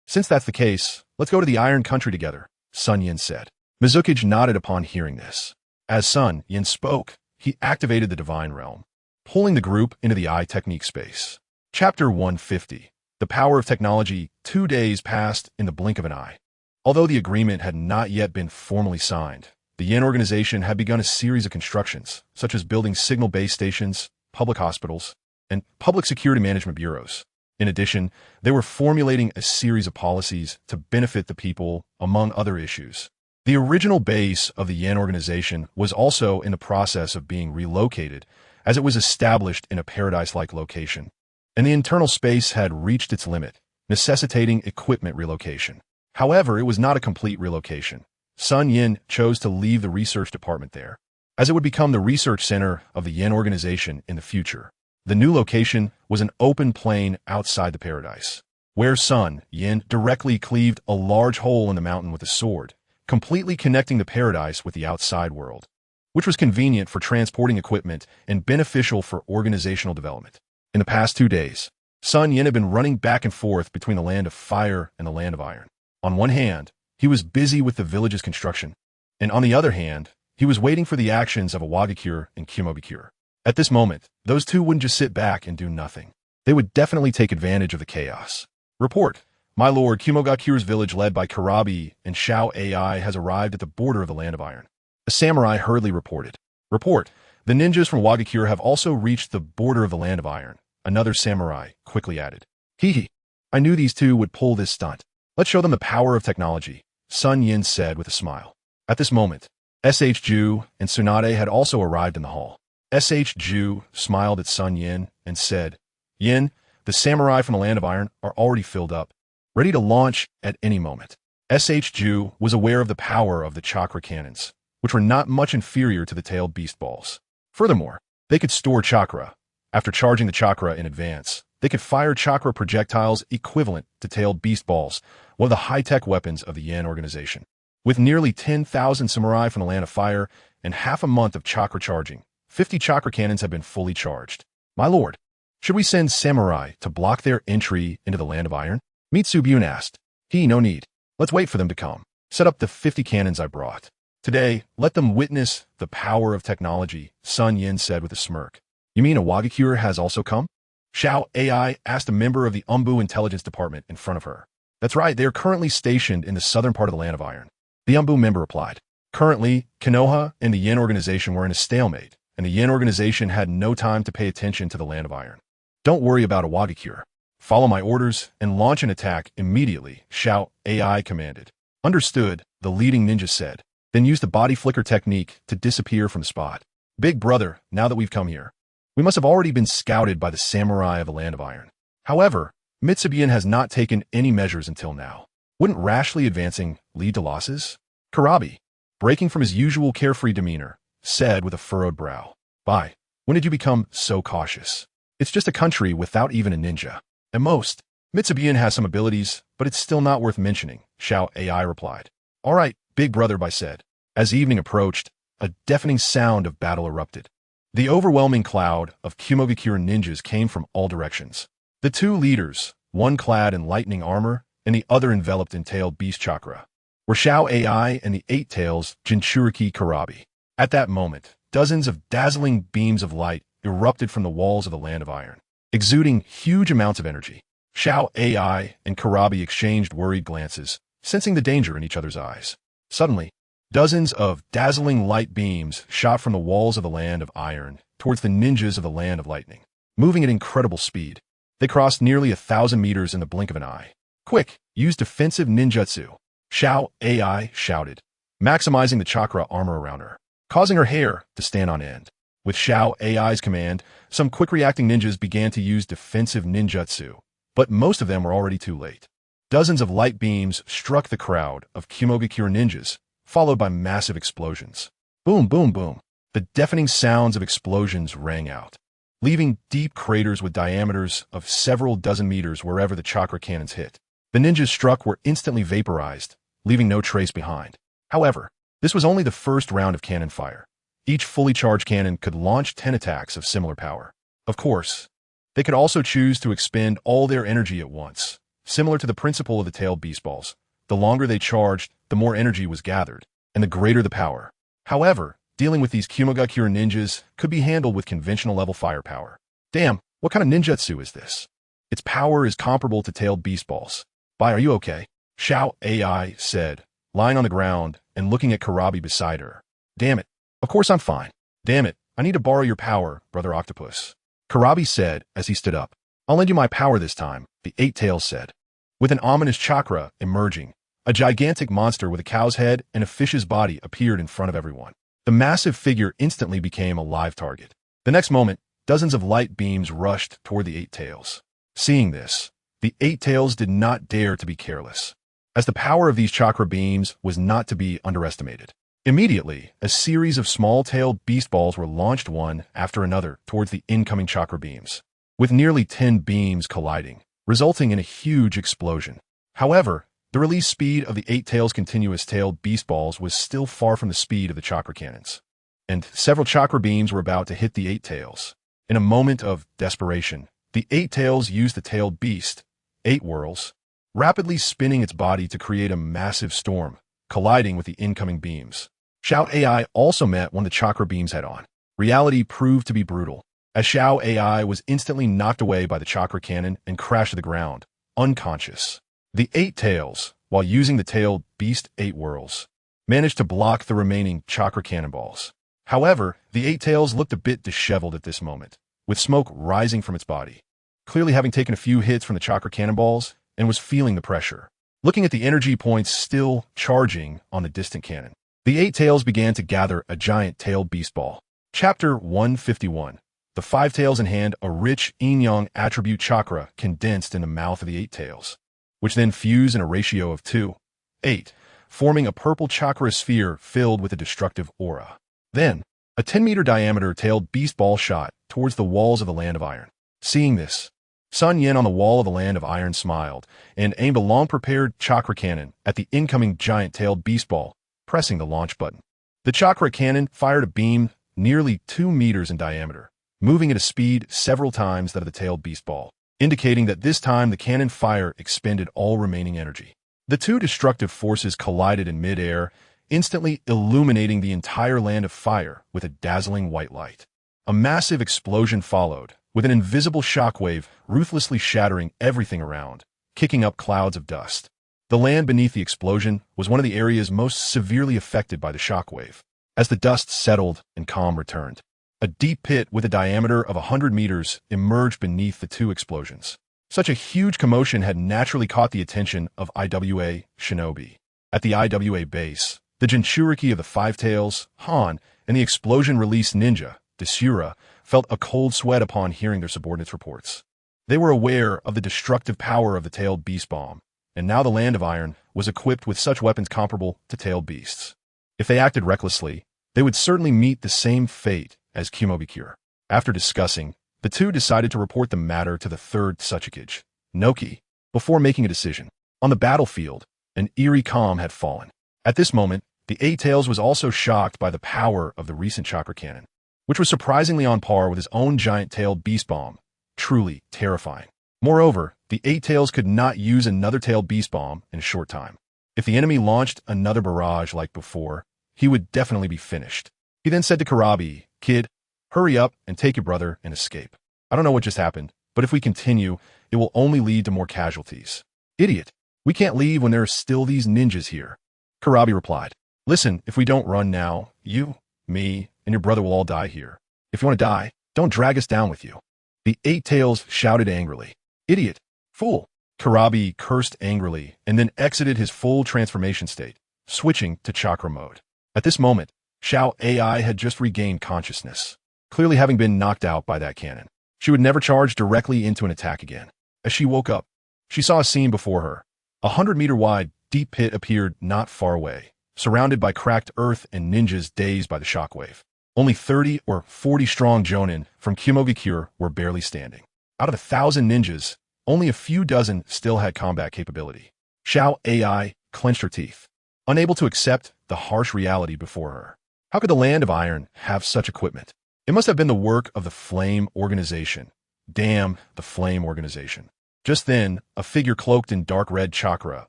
Since that's the case, let's go to the Iron Country together, SunYan said. Mizukage nodded upon hearing this. As SunYan spoke, he activated the Divine Realm, pulling the group into the Eye Technique space. Chapter 150. The Power of Technology. 2 days passed in the blink of an eye. Although the agreement had not yet been formally signed, the Yin organization had begun a series of constructions, such as building signal base stations, public hospitals, and public security management bureaus. In addition, they were formulating a series of policies to benefit the people, among other issues. The original base of the Yin organization was also in the process of being relocated, as it was established in a paradise-like location, and the internal space had reached its limit, necessitating equipment relocation. However, it was not a complete relocation. SunYan chose to leave the research department there, as it would become the research center of the Yin organization in the future. The new location was an open plain outside the paradise, where SunYan directly cleaved a large hole in the mountain with a sword, completely connecting the paradise with the outside world, which was convenient for transporting equipment and beneficial for organizational development. In the past 2 days, SunYan had been running back and forth between the land of fire and the land of iron. On one hand, he was busy with the village's construction, and on the other hand, he was waiting for the actions of Fugakuwith and Him.Thus. At this moment, those two wouldn't just sit back and do nothing. They would definitely take advantage of the chaos. Report. My lord, Fugakuwith's village led by Karabi and Shao Ai has arrived at the border of the land of iron. A samurai hurriedly reported. Report. The ninjas from Fugakuwith have also reached the border of the land of iron. Another samurai quickly added. I knew these two would pull this stunt. Let's show them the power of technology, SunYan said with a smile. At this moment, SHU and Tsunade had also arrived in the hall. SHU smiled at SunYan and said, Yin, the samurai from the land of iron are already filled up, ready to launch at any moment. SHU was aware of the power of the chakra cannons, which were not much inferior to the tailed beast balls. Furthermore, they could store chakra. After charging the chakra in advance, they could fire chakra projectiles equivalent to tailed beast balls, one of the high-tech weapons of the Yin organization. With nearly 10,000 samurai from the land of fire and half a month of chakra charging, 50 chakra cannons have been fully charged. My lord, should we send samurai to block their entry into the land of iron? Mitsubun asked. No need. Let's wait for them to come. Set up the 50 cannons I brought. Today, let them witness the power of technology, SunYan said with a smirk. You mean a Fugakuwith has also come? Shao Ai asked a member of the Umbu intelligence department in front of her. That's right, they are currently stationed in the southern part of the land of iron. The Umbu member replied. Currently, Konoha and the Yin organization were in a stalemate, and the Yin organization had no time to pay attention to the land of iron. Don't worry about a Fugakuwith. Follow my orders and launch an attack immediately, Shao Ai commanded. Understood, the leading ninja said. Then use the body flicker technique to disappear from the spot. Big brother, now that we've come here, we must have already been scouted by the samurai of the land of iron. However, Mitsubun has not taken any measures until now. Wouldn't rashly advancing lead to losses? Karabi, breaking from his usual carefree demeanor, said with a furrowed brow. When did you become so cautious? It's just a country without even a ninja. At most, Mitsubun has some abilities, but it's still not worth mentioning, Shao Ai replied. All right, big brother, said. As evening approached, a deafening sound of battle erupted. The overwhelming cloud of Fugakuwith ninjas came from all directions. The two leaders, one clad in lightning armor and the other enveloped in tailed beast chakra, were Shao Ai and the Eight Tails Jinchuriki Karabi. At that moment, dozens of dazzling beams of light erupted from the walls of the land of iron, exuding huge amounts of energy. Shao Ai and Karabi exchanged worried glances, sensing the danger in each other's eyes. Suddenly, Dozens of dazzling light beams shot from the walls of the land of iron towards the ninjas of the land of lightning, moving at incredible speed. They crossed nearly 1,000 meters in the blink of an eye. Quick, use defensive ninjutsu, Xiao AI shouted, maximizing the chakra armor around her, causing her hair to stand on end. With Xiao AI's command, some quick-reacting ninjas began to use defensive ninjutsu, but most of them were already too late. Dozens of light beams struck the crowd of Fugakuwith ninjas, followed by massive explosions. Boom, boom, boom. The deafening sounds of explosions rang out, leaving deep craters with diameters of several dozen meters wherever the chakra cannons hit. The ninjas struck were instantly vaporized, leaving no trace behind. However, this was only the first round of cannon fire. Each fully charged cannon could launch 10 attacks of similar power. Of course, they could also choose to expend all their energy at once, similar to the principle of the tailed beast balls. The longer they charged, the more energy was gathered, and the greater the power. However, dealing with these Fugakuwith ninjas could be handled with conventional level firepower. Damn, what kind of ninjutsu is this? Its power is comparable to tailed beast balls. Bai, are you okay? Xiao AI said, lying on the ground and looking at Karabi beside her. Damn it. Of course I'm fine. Damn it. I need to borrow your power, Brother Octopus. Karabi said as he stood up. I'll lend you my power this time, the Eight Tails said. With an ominous chakra emerging, a gigantic monster with a cow's head and a fish's body appeared in front of everyone. The massive figure instantly became a live target. The next moment, dozens of light beams rushed toward the Eight Tails. Seeing this, the Eight Tails did not dare to be careless, as the power of these chakra beams was not to be underestimated. Immediately, a series of small-tailed beast balls were launched one after another towards the incoming chakra beams, with nearly 10 beams colliding, resulting in a huge explosion. However, the release speed of the Eight Tails' continuous tailed beast balls was still far from the speed of the chakra cannons, and several chakra beams were about to hit the Eight Tails. In a moment of desperation, the Eight Tails used the tailed beast, Eight Whirls, rapidly spinning its body to create a massive storm, colliding with the incoming beams. Xiao AI also met one of the chakra beams head-on. Reality proved to be brutal, as Xiao AI was instantly knocked away by the chakra cannon and crashed to the ground, unconscious. The Eight Tails, while using the tailed beast Eight Whirls, managed to block the remaining chakra cannonballs. However, the Eight Tails looked a bit disheveled at this moment, with smoke rising from its body, clearly having taken a few hits from the chakra cannonballs and was feeling the pressure. Looking at the energy points still charging on the distant cannon, the Eight Tails began to gather a giant tailed beast ball. Chapter 151. The Five Tails in hand, a rich yin-yang attribute chakra condensed in the mouth of the Eight Tails, which then fused in a ratio of 2:8, forming a purple chakra sphere filled with a destructive aura. Then, a 10-meter diameter tailed beast ball shot towards the walls of the Land of Iron. Seeing this, SunYan on the wall of the Land of Iron smiled and aimed a long-prepared chakra cannon at the incoming giant tailed beast ball, pressing the launch button. The chakra cannon fired a beam nearly 2 meters in diameter, moving at a speed several times that of the tailed beast ball, indicating that this time the cannon fire expended all remaining energy. The two destructive forces collided in mid-air, instantly illuminating the entire land of fire with a dazzling white light. A massive explosion followed, with an invisible shockwave ruthlessly shattering everything around, kicking up clouds of dust. The land beneath the explosion was one of the areas most severely affected by the shockwave. As the dust settled and calm returned, a deep pit with a diameter of 100 meters emerged beneath the two explosions. Such a huge commotion had naturally caught the attention of IWA Shinobi. At the IWA base, the Jinchuriki of the Five Tails, Han, and the explosion-released ninja, Desura, felt a cold sweat upon hearing their subordinates' reports. They were aware of the destructive power of the tailed beast bomb, and now the Land of Iron was equipped with such weapons comparable to tailed beasts. If they acted recklessly, they would certainly meet the same fate as Kumobikure. After discussing, the two decided to report the matter to the third Tsuchikage, Noki, before making a decision. On the battlefield, an eerie calm had fallen. At this moment, the Eight Tails was also shocked by the power of the recent chakra cannon, which was surprisingly on par with his own giant-tailed beast bomb, truly terrifying. Moreover, the Eight Tails could not use another tailed beast bomb in a short time. If the enemy launched another barrage like before, he would definitely be finished. He then said to Karabi, "Kid, hurry up and take your brother and escape. I don't know what just happened, but if we continue, it will only lead to more casualties." "Idiot, we can't leave when there are still these ninjas here," Karabi replied. Listen, if we don't run now, you, me, and your brother will all die here. If you want to die, don't drag us down with you. The Eight Tails shouted angrily. Idiot! Fool! Karabi cursed angrily and then exited his full transformation state, switching to chakra mode. At this moment, Xiao AI had just regained consciousness, clearly having been knocked out by that cannon. She would never charge directly into an attack again. As she woke up, she saw a scene before her. 100-meter-wide deep pit appeared not far away, surrounded by cracked earth and ninjas dazed by the shockwave. Only 30 or 40 strong jonin from Fugakuwith were barely standing. Out of 1,000 ninjas, only a few dozen still had combat capability. Xiao AI clenched her teeth, unable to accept the harsh reality before her. How could the Land of Iron have such equipment? It must have been the work of the Flame Organization. Damn the Flame Organization. Just then, a figure cloaked in dark red chakra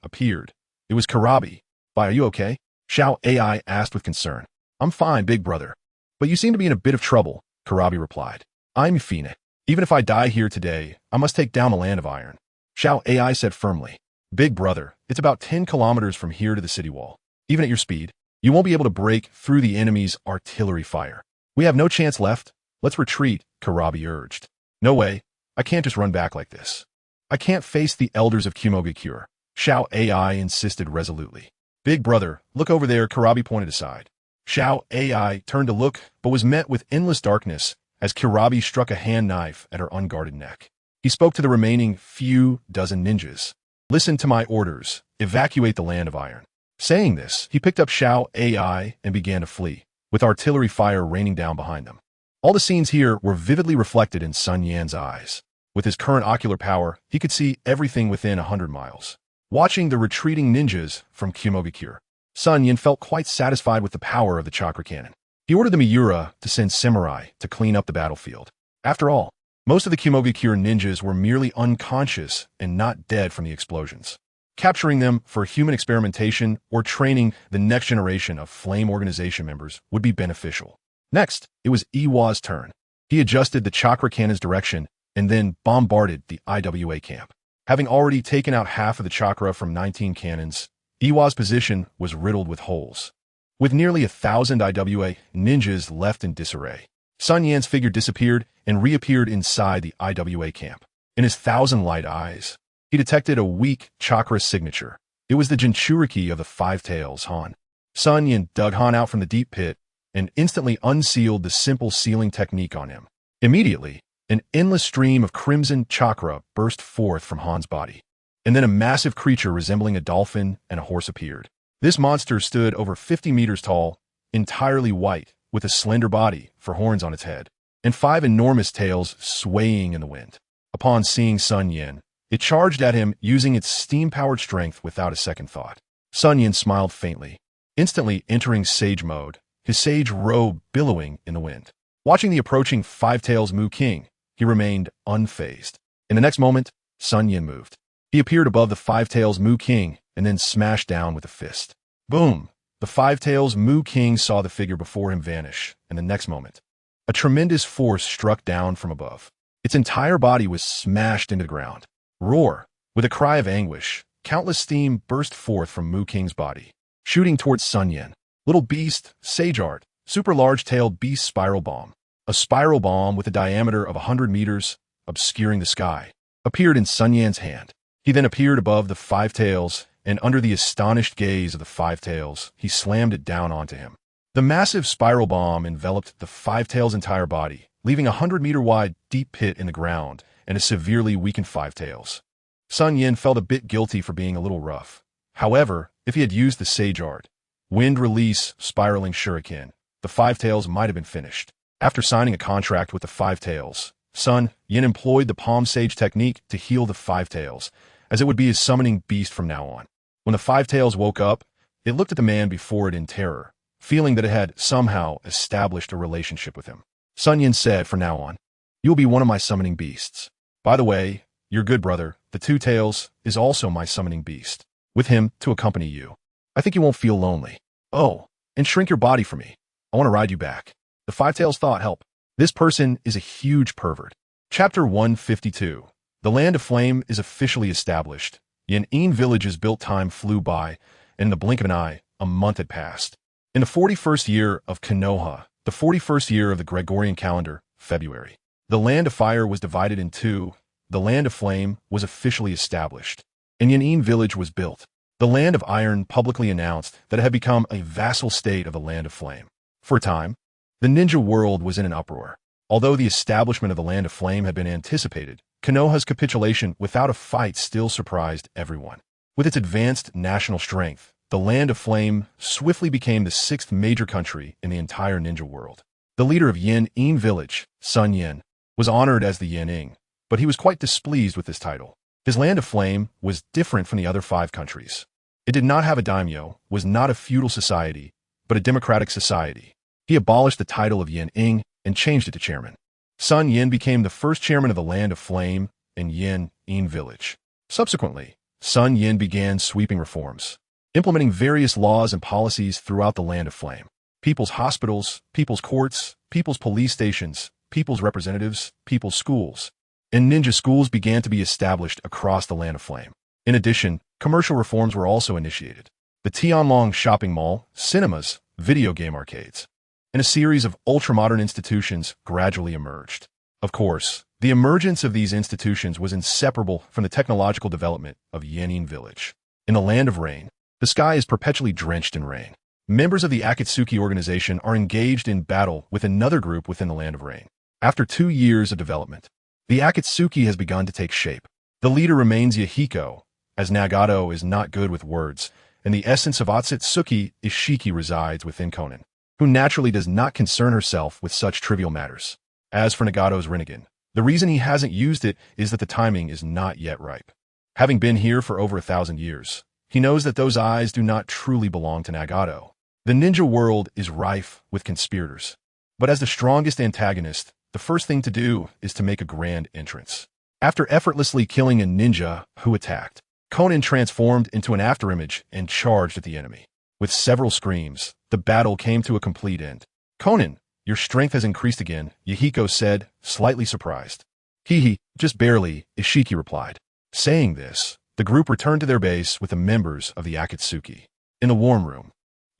appeared. It was Karabi. Are you okay? Xiao AI asked with concern. I'm fine, big brother. But you seem to be in a bit of trouble, Karabi replied. I'm Fina. Even if I die here today, I must take down the Land of Iron. Xiao AI said firmly. Big brother, it's about 10 kilometers from here to the city wall. Even at your speed, you won't be able to break through the enemy's artillery fire. We have no chance left. Let's retreat, Karabi urged. No way. I can't just run back like this. I can't face the elders of Fugakuwith. Xiao AI insisted resolutely. Big brother, look over there, Karabi pointed aside. Xiao AI turned to look, but was met with endless darkness as Karabi struck a hand knife at her unguarded neck. He spoke to the remaining few dozen ninjas. Listen to my orders. Evacuate the Land of Iron. Saying this, he picked up Xiao AI and began to flee, with artillery fire raining down behind them. All the scenes here were vividly reflected in SunYan's eyes. With his current ocular power, he could see everything within 100 miles. Watching the retreating ninjas from Fugakuwith, SunYan felt quite satisfied with the power of the chakra cannon. He ordered the Miura to send samurai to clean up the battlefield. After all, most of the Fugakuwith ninjas were merely unconscious and not dead from the explosions. Capturing them for human experimentation or training the next generation of Flame Organization members would be beneficial. Next, it was Iwa's turn. He adjusted the chakra cannon's direction and then bombarded the IWA camp. Having already taken out half of the chakra from 19 cannons, Iwa's position was riddled with holes. With nearly 1,000 IWA ninjas left in disarray, SunYan's figure disappeared and reappeared inside the IWA camp. In his 1,000 light eyes, he detected a weak chakra signature. It was the Jinchuriki of the Five Tails, Han. SunYan dug Han out from the deep pit and instantly unsealed the simple sealing technique on him. Immediately, an endless stream of crimson chakra burst forth from Han's body. And then a massive creature resembling a dolphin and a horse appeared. This monster stood over 50 meters tall, entirely white, with a slender body for horns on its head, and 5 enormous tails swaying in the wind. Upon seeing SunYan, it charged at him using its steam-powered strength without a second thought. SunYan smiled faintly, instantly entering sage mode, his sage robe billowing in the wind. Watching the approaching Five Tails Mu King, he remained unfazed. In the next moment, SunYan moved. He appeared above the Five Tails Mu King and then smashed down with a fist. Boom! The Five Tails Mu King saw the figure before him vanish, and the next moment, a tremendous force struck down from above. Its entire body was smashed into the ground. Roar! With a cry of anguish, countless steam burst forth from Mu King's body, shooting towards SunYan. Little beast, sage art, super large-tailed beast spiral bomb. A spiral bomb with a diameter of 100 meters, obscuring the sky, appeared in SunYan's hand. He then appeared above the Five Tails, and under the astonished gaze of the Five Tails, he slammed it down onto him. The massive spiral bomb enveloped the Five Tails' entire body, leaving a 100-meter-wide deep pit in the ground and a severely weakened Five Tails. SunYan felt a bit guilty for being a little rough. However, if he had used the Sage Art, Wind Release Spiraling Shuriken, the Five Tails might have been finished. After signing a contract with the Five Tails, SunYan employed the Palm Sage technique to heal the Five Tails, as it would be his summoning beast from now on. When the Five Tails woke up, it looked at the man before it in terror, feeling that it had somehow established a relationship with him. SunYan said, from now on, you'll be one of my summoning beasts. By the way, your good brother, the Two Tails, is also my summoning beast, with him to accompany you. I think you won't feel lonely. Oh, and shrink your body for me. I want to ride you back. The Five Tails thought, help. This person is a huge pervert. Chapter 152. The Land of Flame is officially established. Yan'an Village's built time flew by, and in the blink of an eye, a month had passed. In the 41st year of Konoha, the 41st year of the Gregorian calendar, February, the Land of Fire was divided in two. The Land of Flame was officially established, and Yanin village was built. The Land of Iron publicly announced that it had become a vassal state of the Land of Flame. For a time, the ninja world was in an uproar. Although the establishment of the Land of Flame had been anticipated, Konoha's capitulation without a fight still surprised everyone. With its advanced national strength, the Land of Flame swiftly became the sixth major country in the entire ninja world. The leader of Yanin village, SunYan, was honored as the Yaning, but he was quite displeased with this title. His Land of Flame was different from the other 5 countries. It did not have a daimyo, was not a feudal society, but a democratic society. He abolished the title of Yaning and changed it to chairman. SunYan became the first chairman of the Land of Flame in Yanin village. Subsequently, SunYan began sweeping reforms, implementing various laws and policies throughout the Land of Flame. People's hospitals, people's courts, people's police stations, people's representatives, people's schools, and ninja schools began to be established across the Land of Flame. In addition, commercial reforms were also initiated. The Tianlong shopping mall, cinemas, video game arcades, and a series of ultramodern institutions gradually emerged. Of course, the emergence of these institutions was inseparable from the technological development of Yanin village. In the Land of Rain, the sky is perpetually drenched in rain. Members of the Akatsuki organization are engaged in battle with another group within the Land of Rain. After 2 years of development, the Akatsuki has begun to take shape. The leader remains Yahiko, as Nagato is not good with words, and the essence of Otsutsuki Ishiki resides within Konan, who naturally does not concern herself with such trivial matters. As for Nagato's Rinnegan, the reason he hasn't used it is that the timing is not yet ripe. Having been here for over 1,000 years, he knows that those eyes do not truly belong to Nagato. The ninja world is rife with conspirators, but as the strongest antagonist, the first thing to do is to make a grand entrance. After effortlessly killing a ninja who attacked, Konan transformed into an afterimage and charged at the enemy. With several screams, the battle came to a complete end. Konan, your strength has increased again, Yahiko said, slightly surprised. He, just barely, Ishiki replied. Saying this, the group returned to their base with the members of the Akatsuki. In the warm room,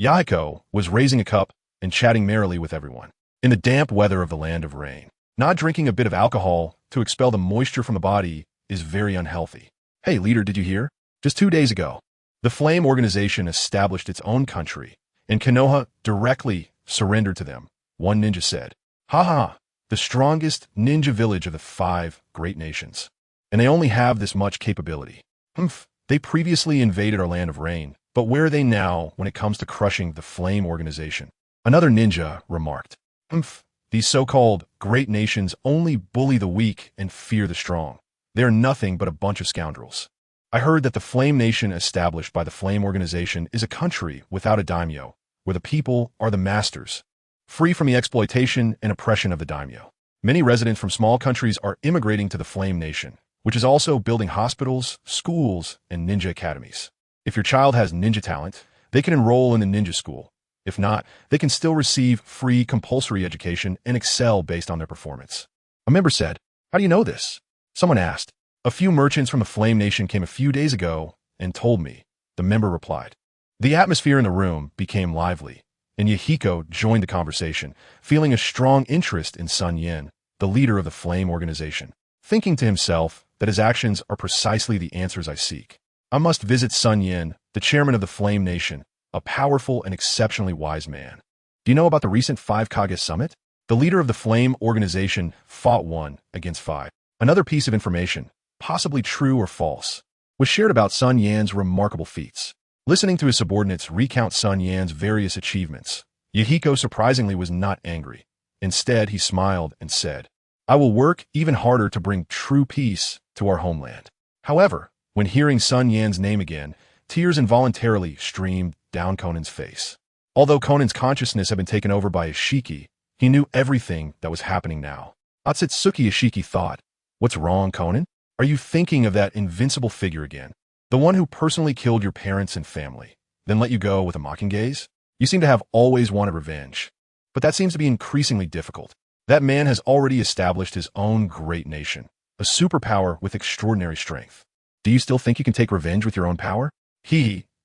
Yahiko was raising a cup and chatting merrily with everyone. In the damp weather of the Land of Rain, not drinking a bit of alcohol to expel the moisture from the body is very unhealthy. Hey leader, did you hear? Just 2 days ago, the Flame organization established its own country, and Konoha directly surrendered to them, one ninja said. Ha, the strongest ninja village of the 5 great nations. And they only have this much capability. They previously invaded our Land of Rain, but where are they now when it comes to crushing the Flame organization? Another ninja remarked. These so-called great nations only bully the weak and fear the strong. They are nothing but a bunch of scoundrels. I heard that the Flame Nation established by the Flame Organization is a country without a daimyo, where the people are the masters, free from the exploitation and oppression of the daimyo. Many residents from small countries are immigrating to the Flame Nation, which is also building hospitals, schools, and ninja academies. If your child has ninja talent, they can enroll in the ninja school. If not, they can still receive free compulsory education and excel based on their performance. A member said, how do you know this? Someone asked. A few merchants from the Flame Nation came a few days ago and told me, the member replied. The atmosphere in the room became lively, and Yahiko joined the conversation, feeling a strong interest in SunYan, the leader of the Flame organization, thinking to himself that his actions are precisely the answers I seek. I must visit SunYan, the chairman of the Flame Nation, a powerful and exceptionally wise man. Do you know about the recent 5 Kage summit? The leader of the Flame organization fought 1 against 5. Another piece of information, possibly true or false, was shared about SunYan's remarkable feats. Listening to his subordinates recount SunYan's various achievements, Yahiko surprisingly was not angry. Instead, he smiled and said, I will work even harder to bring true peace to our homeland. However, when hearing SunYan's name again, tears involuntarily streamed down Konan's face. Although Konan's consciousness had been taken over by Ishiki, he knew everything that was happening now. Otsutsuki Ishiki thought, what's wrong, Konan? Are you thinking of that invincible figure again? The one who personally killed your parents and family, then let you go with a mocking gaze? You seem to have always wanted revenge. But that seems to be increasingly difficult. That man has already established his own great nation, a superpower with extraordinary strength. Do you still think you can take revenge with your own power?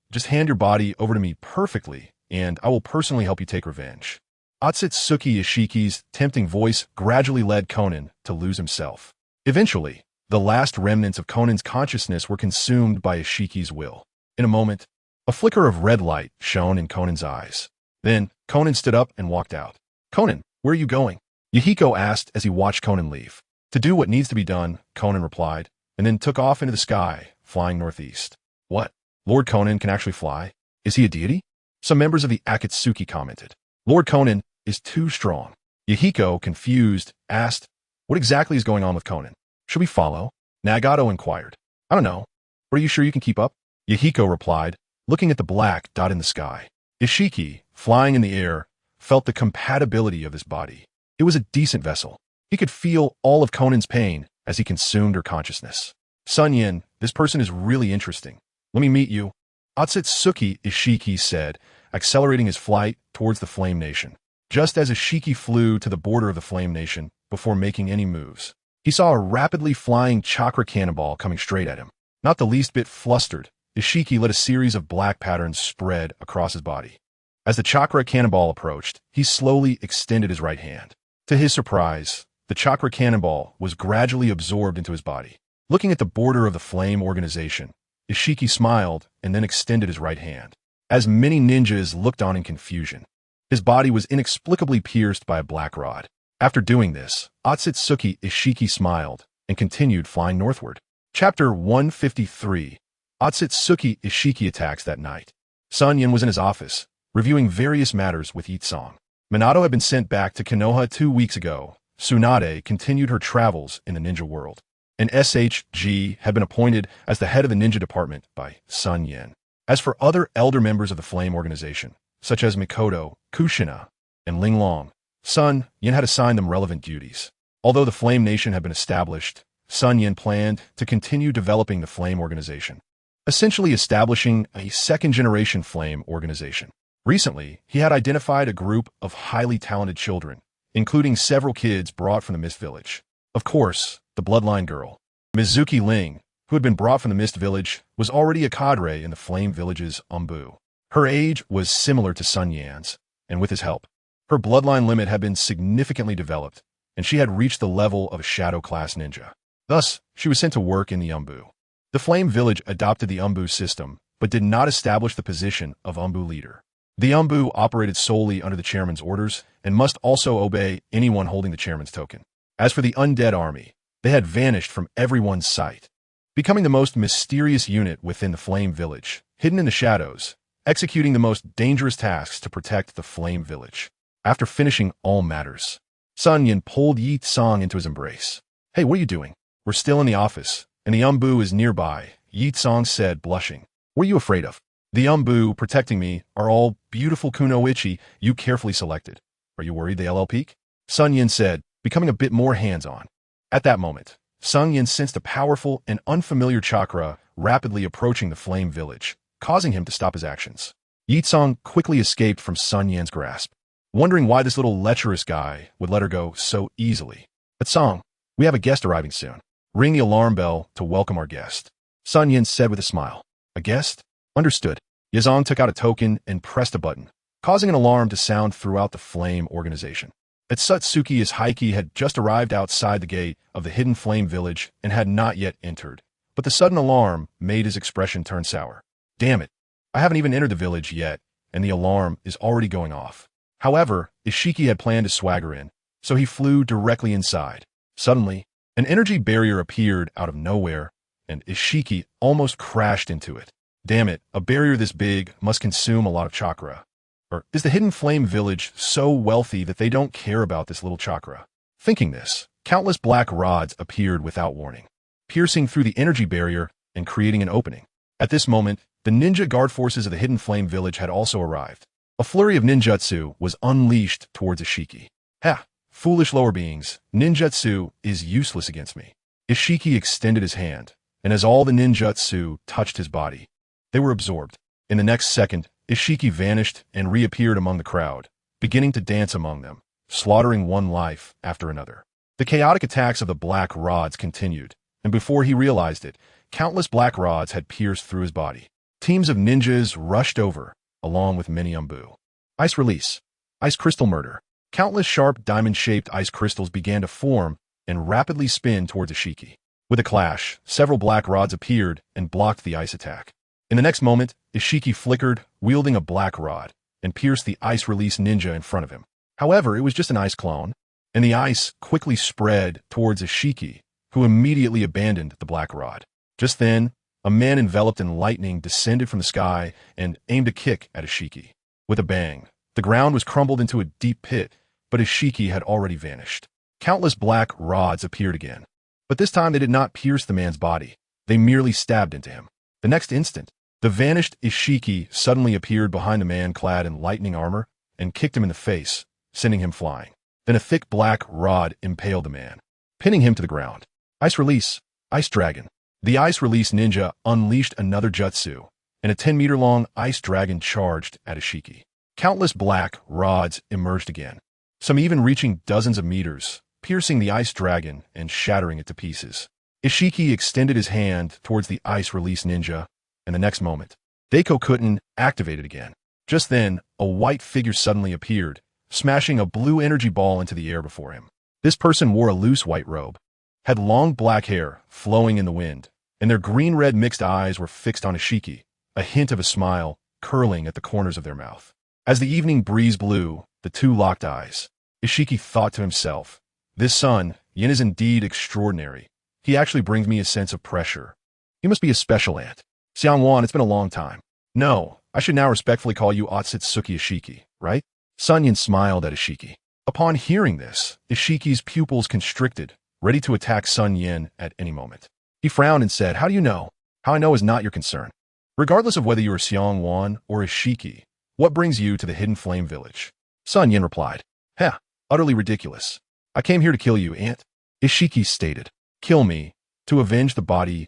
Just hand your body over to me perfectly, and I will personally help you take revenge. Otsutsuki Ishiki's tempting voice gradually led Conan to lose himself. Eventually, the last remnants of Conan's consciousness were consumed by Ishiki's will. In a moment, a flicker of red light shone in Conan's eyes. Then, Conan stood up and walked out. "Conan, where are you going?" Yahiko asked as he watched Conan leave. "To do what needs to be done," Conan replied, and then took off into the sky, flying northeast. "What? Lord Conan can actually fly? Is he a deity?" Some members of the Akatsuki commented. "Lord Conan is too strong." Yahiko, confused, asked, "What exactly is going on with Conan? Should we follow?" Nagato inquired. "I don't know. But are you sure you can keep up?" Yahiko replied, looking at the black dot in the sky. Ishiki, flying in the air, felt the compatibility of this body. It was a decent vessel. He could feel all of Conan's pain as he consumed her consciousness. "SunYan, this person is really interesting. Let me meet you." Otsutsuki Ishiki said, accelerating his flight towards the Flame Nation. Just as Ishiki flew to the border of the Flame Nation before making any moves, he saw a rapidly flying chakra cannonball coming straight at him. Not the least bit flustered, Ishiki let a series of black patterns spread across his body. As the chakra cannonball approached, he slowly extended his right hand. To his surprise, the chakra cannonball was gradually absorbed into his body. Looking at the border of the Flame Organization, Ishiki smiled and then extended his right hand. As many ninjas looked on in confusion, his body was inexplicably pierced by a black rod. After doing this, Otsutsuki Ishiki smiled and continued flying northward. Chapter 153. Otsutsuki Ishiki attacks that night. SunYan was in his office, reviewing various matters with Itsong. Minato had been sent back to Konoha 2 weeks ago. Tsunade continued her travels in the ninja world. And SHG had been appointed as the head of the ninja department by SunYan. As for other elder members of the Flame Organization, such as Mikoto, Kushina, and Linglong, SunYan had assigned them relevant duties. Although the Flame Nation had been established, SunYan planned to continue developing the Flame Organization, essentially establishing a second-generation Flame Organization. Recently, he had identified a group of highly talented children, including several kids brought from the Mist Village. Of course, the Bloodline Girl, Mizuki Ling, who had been brought from the Mist Village, was already a cadre in the Flame Village's Umbu. Her age was similar to SunYan's, and with his help, her bloodline limit had been significantly developed, and she had reached the level of a Shadow-class ninja. Thus, she was sent to work in the Umbu. The Flame Village adopted the Umbu system, but did not establish the position of Umbu leader. The Umbu operated solely under the chairman's orders and must also obey anyone holding the chairman's token. As for the Undead Army, they had vanished from everyone's sight, becoming the most mysterious unit within the Flame Village, hidden in the shadows, executing the most dangerous tasks to protect the Flame Village. After finishing all matters, SunYan pulled Yi Tsong into his embrace. "Hey, what are you doing? We're still in the office, and the Umbu is nearby," Yi Tsong said, blushing. "What are you afraid of? The Umbu protecting me are all beautiful kunoichi you carefully selected. Are you worried they'll LL-peak?" SunYan said, becoming a bit more hands-on. At that moment, SunYan sensed a powerful and unfamiliar chakra rapidly approaching the Flame Village, causing him to stop his actions. Yi Tsong quickly escaped from SunYan's grasp, wondering why this little lecherous guy would let her go so easily. "But Song, we have a guest arriving soon. Ring the alarm bell to welcome our guest," SunYan said with a smile. "A guest? Understood." Yazong took out a token and pressed a button, causing an alarm to sound throughout the Flame Organization. Otsutsuki Ishiki had just arrived outside the gate of the hidden Flame Village and had not yet entered, but the sudden alarm made his expression turn sour. "Damn it, I haven't even entered the village yet, and the alarm is already going off." However, Ishiki had planned to swagger in, so he flew directly inside. Suddenly, an energy barrier appeared out of nowhere, and Ishiki almost crashed into it. Damn it, a barrier this big must consume a lot of chakra. Or is the hidden Flame Village so wealthy that they don't care about this little chakra? Thinking this, countless black rods appeared without warning, piercing through the energy barrier and creating an opening. At this moment, the ninja guard forces of the hidden Flame Village had also arrived. A flurry of ninjutsu was unleashed towards Ishiki. "Ha! Foolish lower beings, ninjutsu is useless against me." Ishiki extended his hand, and as all the ninjutsu touched his body, they were absorbed. In the next second, Ishiki vanished and reappeared among the crowd, beginning to dance among them, slaughtering one life after another. The chaotic attacks of the black rods continued, and before he realized it, countless black rods had pierced through his body. Teams of ninjas rushed over, along with many Umbu. Ice release. Ice crystal murder. Countless sharp diamond-shaped ice crystals began to form and rapidly spin towards Ishiki. With a clash, several black rods appeared and blocked the ice attack. In the next moment, Ishiki flickered, wielding a black rod, and pierced the ice release ninja in front of him. However, it was just an ice clone, and the ice quickly spread towards Ishiki, who immediately abandoned the black rod. Just then, a man enveloped in lightning descended from the sky and aimed a kick at Ishiki. With a bang, the ground was crumbled into a deep pit, but Ishiki had already vanished. Countless black rods appeared again, but this time they did not pierce the man's body. They merely stabbed into him. The next instant, the vanished Ishiki suddenly appeared behind the man clad in lightning armor and kicked him in the face, sending him flying. Then a thick black rod impaled the man, pinning him to the ground. Ice release. Ice dragon. The ice release ninja unleashed another jutsu, and a 10-meter-long ice dragon charged at Ishiki. Countless black rods emerged again, some even reaching dozens of meters, piercing the ice dragon and shattering it to pieces. Ishiki extended his hand towards the ice release ninja, and the next moment, DefeatsUchiha activated again. Just then, a white figure suddenly appeared, smashing a blue energy ball into the air before him. This person wore a loose white robe, had long black hair flowing in the wind, and their green-red mixed eyes were fixed on Ishiki, a hint of a smile curling at the corners of their mouth. As the evening breeze blew, the two locked eyes. Ishiki thought to himself, "This SunYan is indeed extraordinary. He actually brings me a sense of pressure. He must be a special ant. SunYan, it's been a long time. No, I should now respectfully call you Ishiki, right?" SunYan smiled at Ishiki. Upon hearing this, Ishiki's pupils constricted, ready to attack SunYan at any moment. He frowned and said, "How do you know? How I know is not your concern. Regardless of whether you are SunYan or Ishiki, what brings you to the Hidden Flame Village?" SunYan replied, "Heh, utterly ridiculous. I came here to kill you, ant." Ishiki stated, "Kill me, to avenge the body's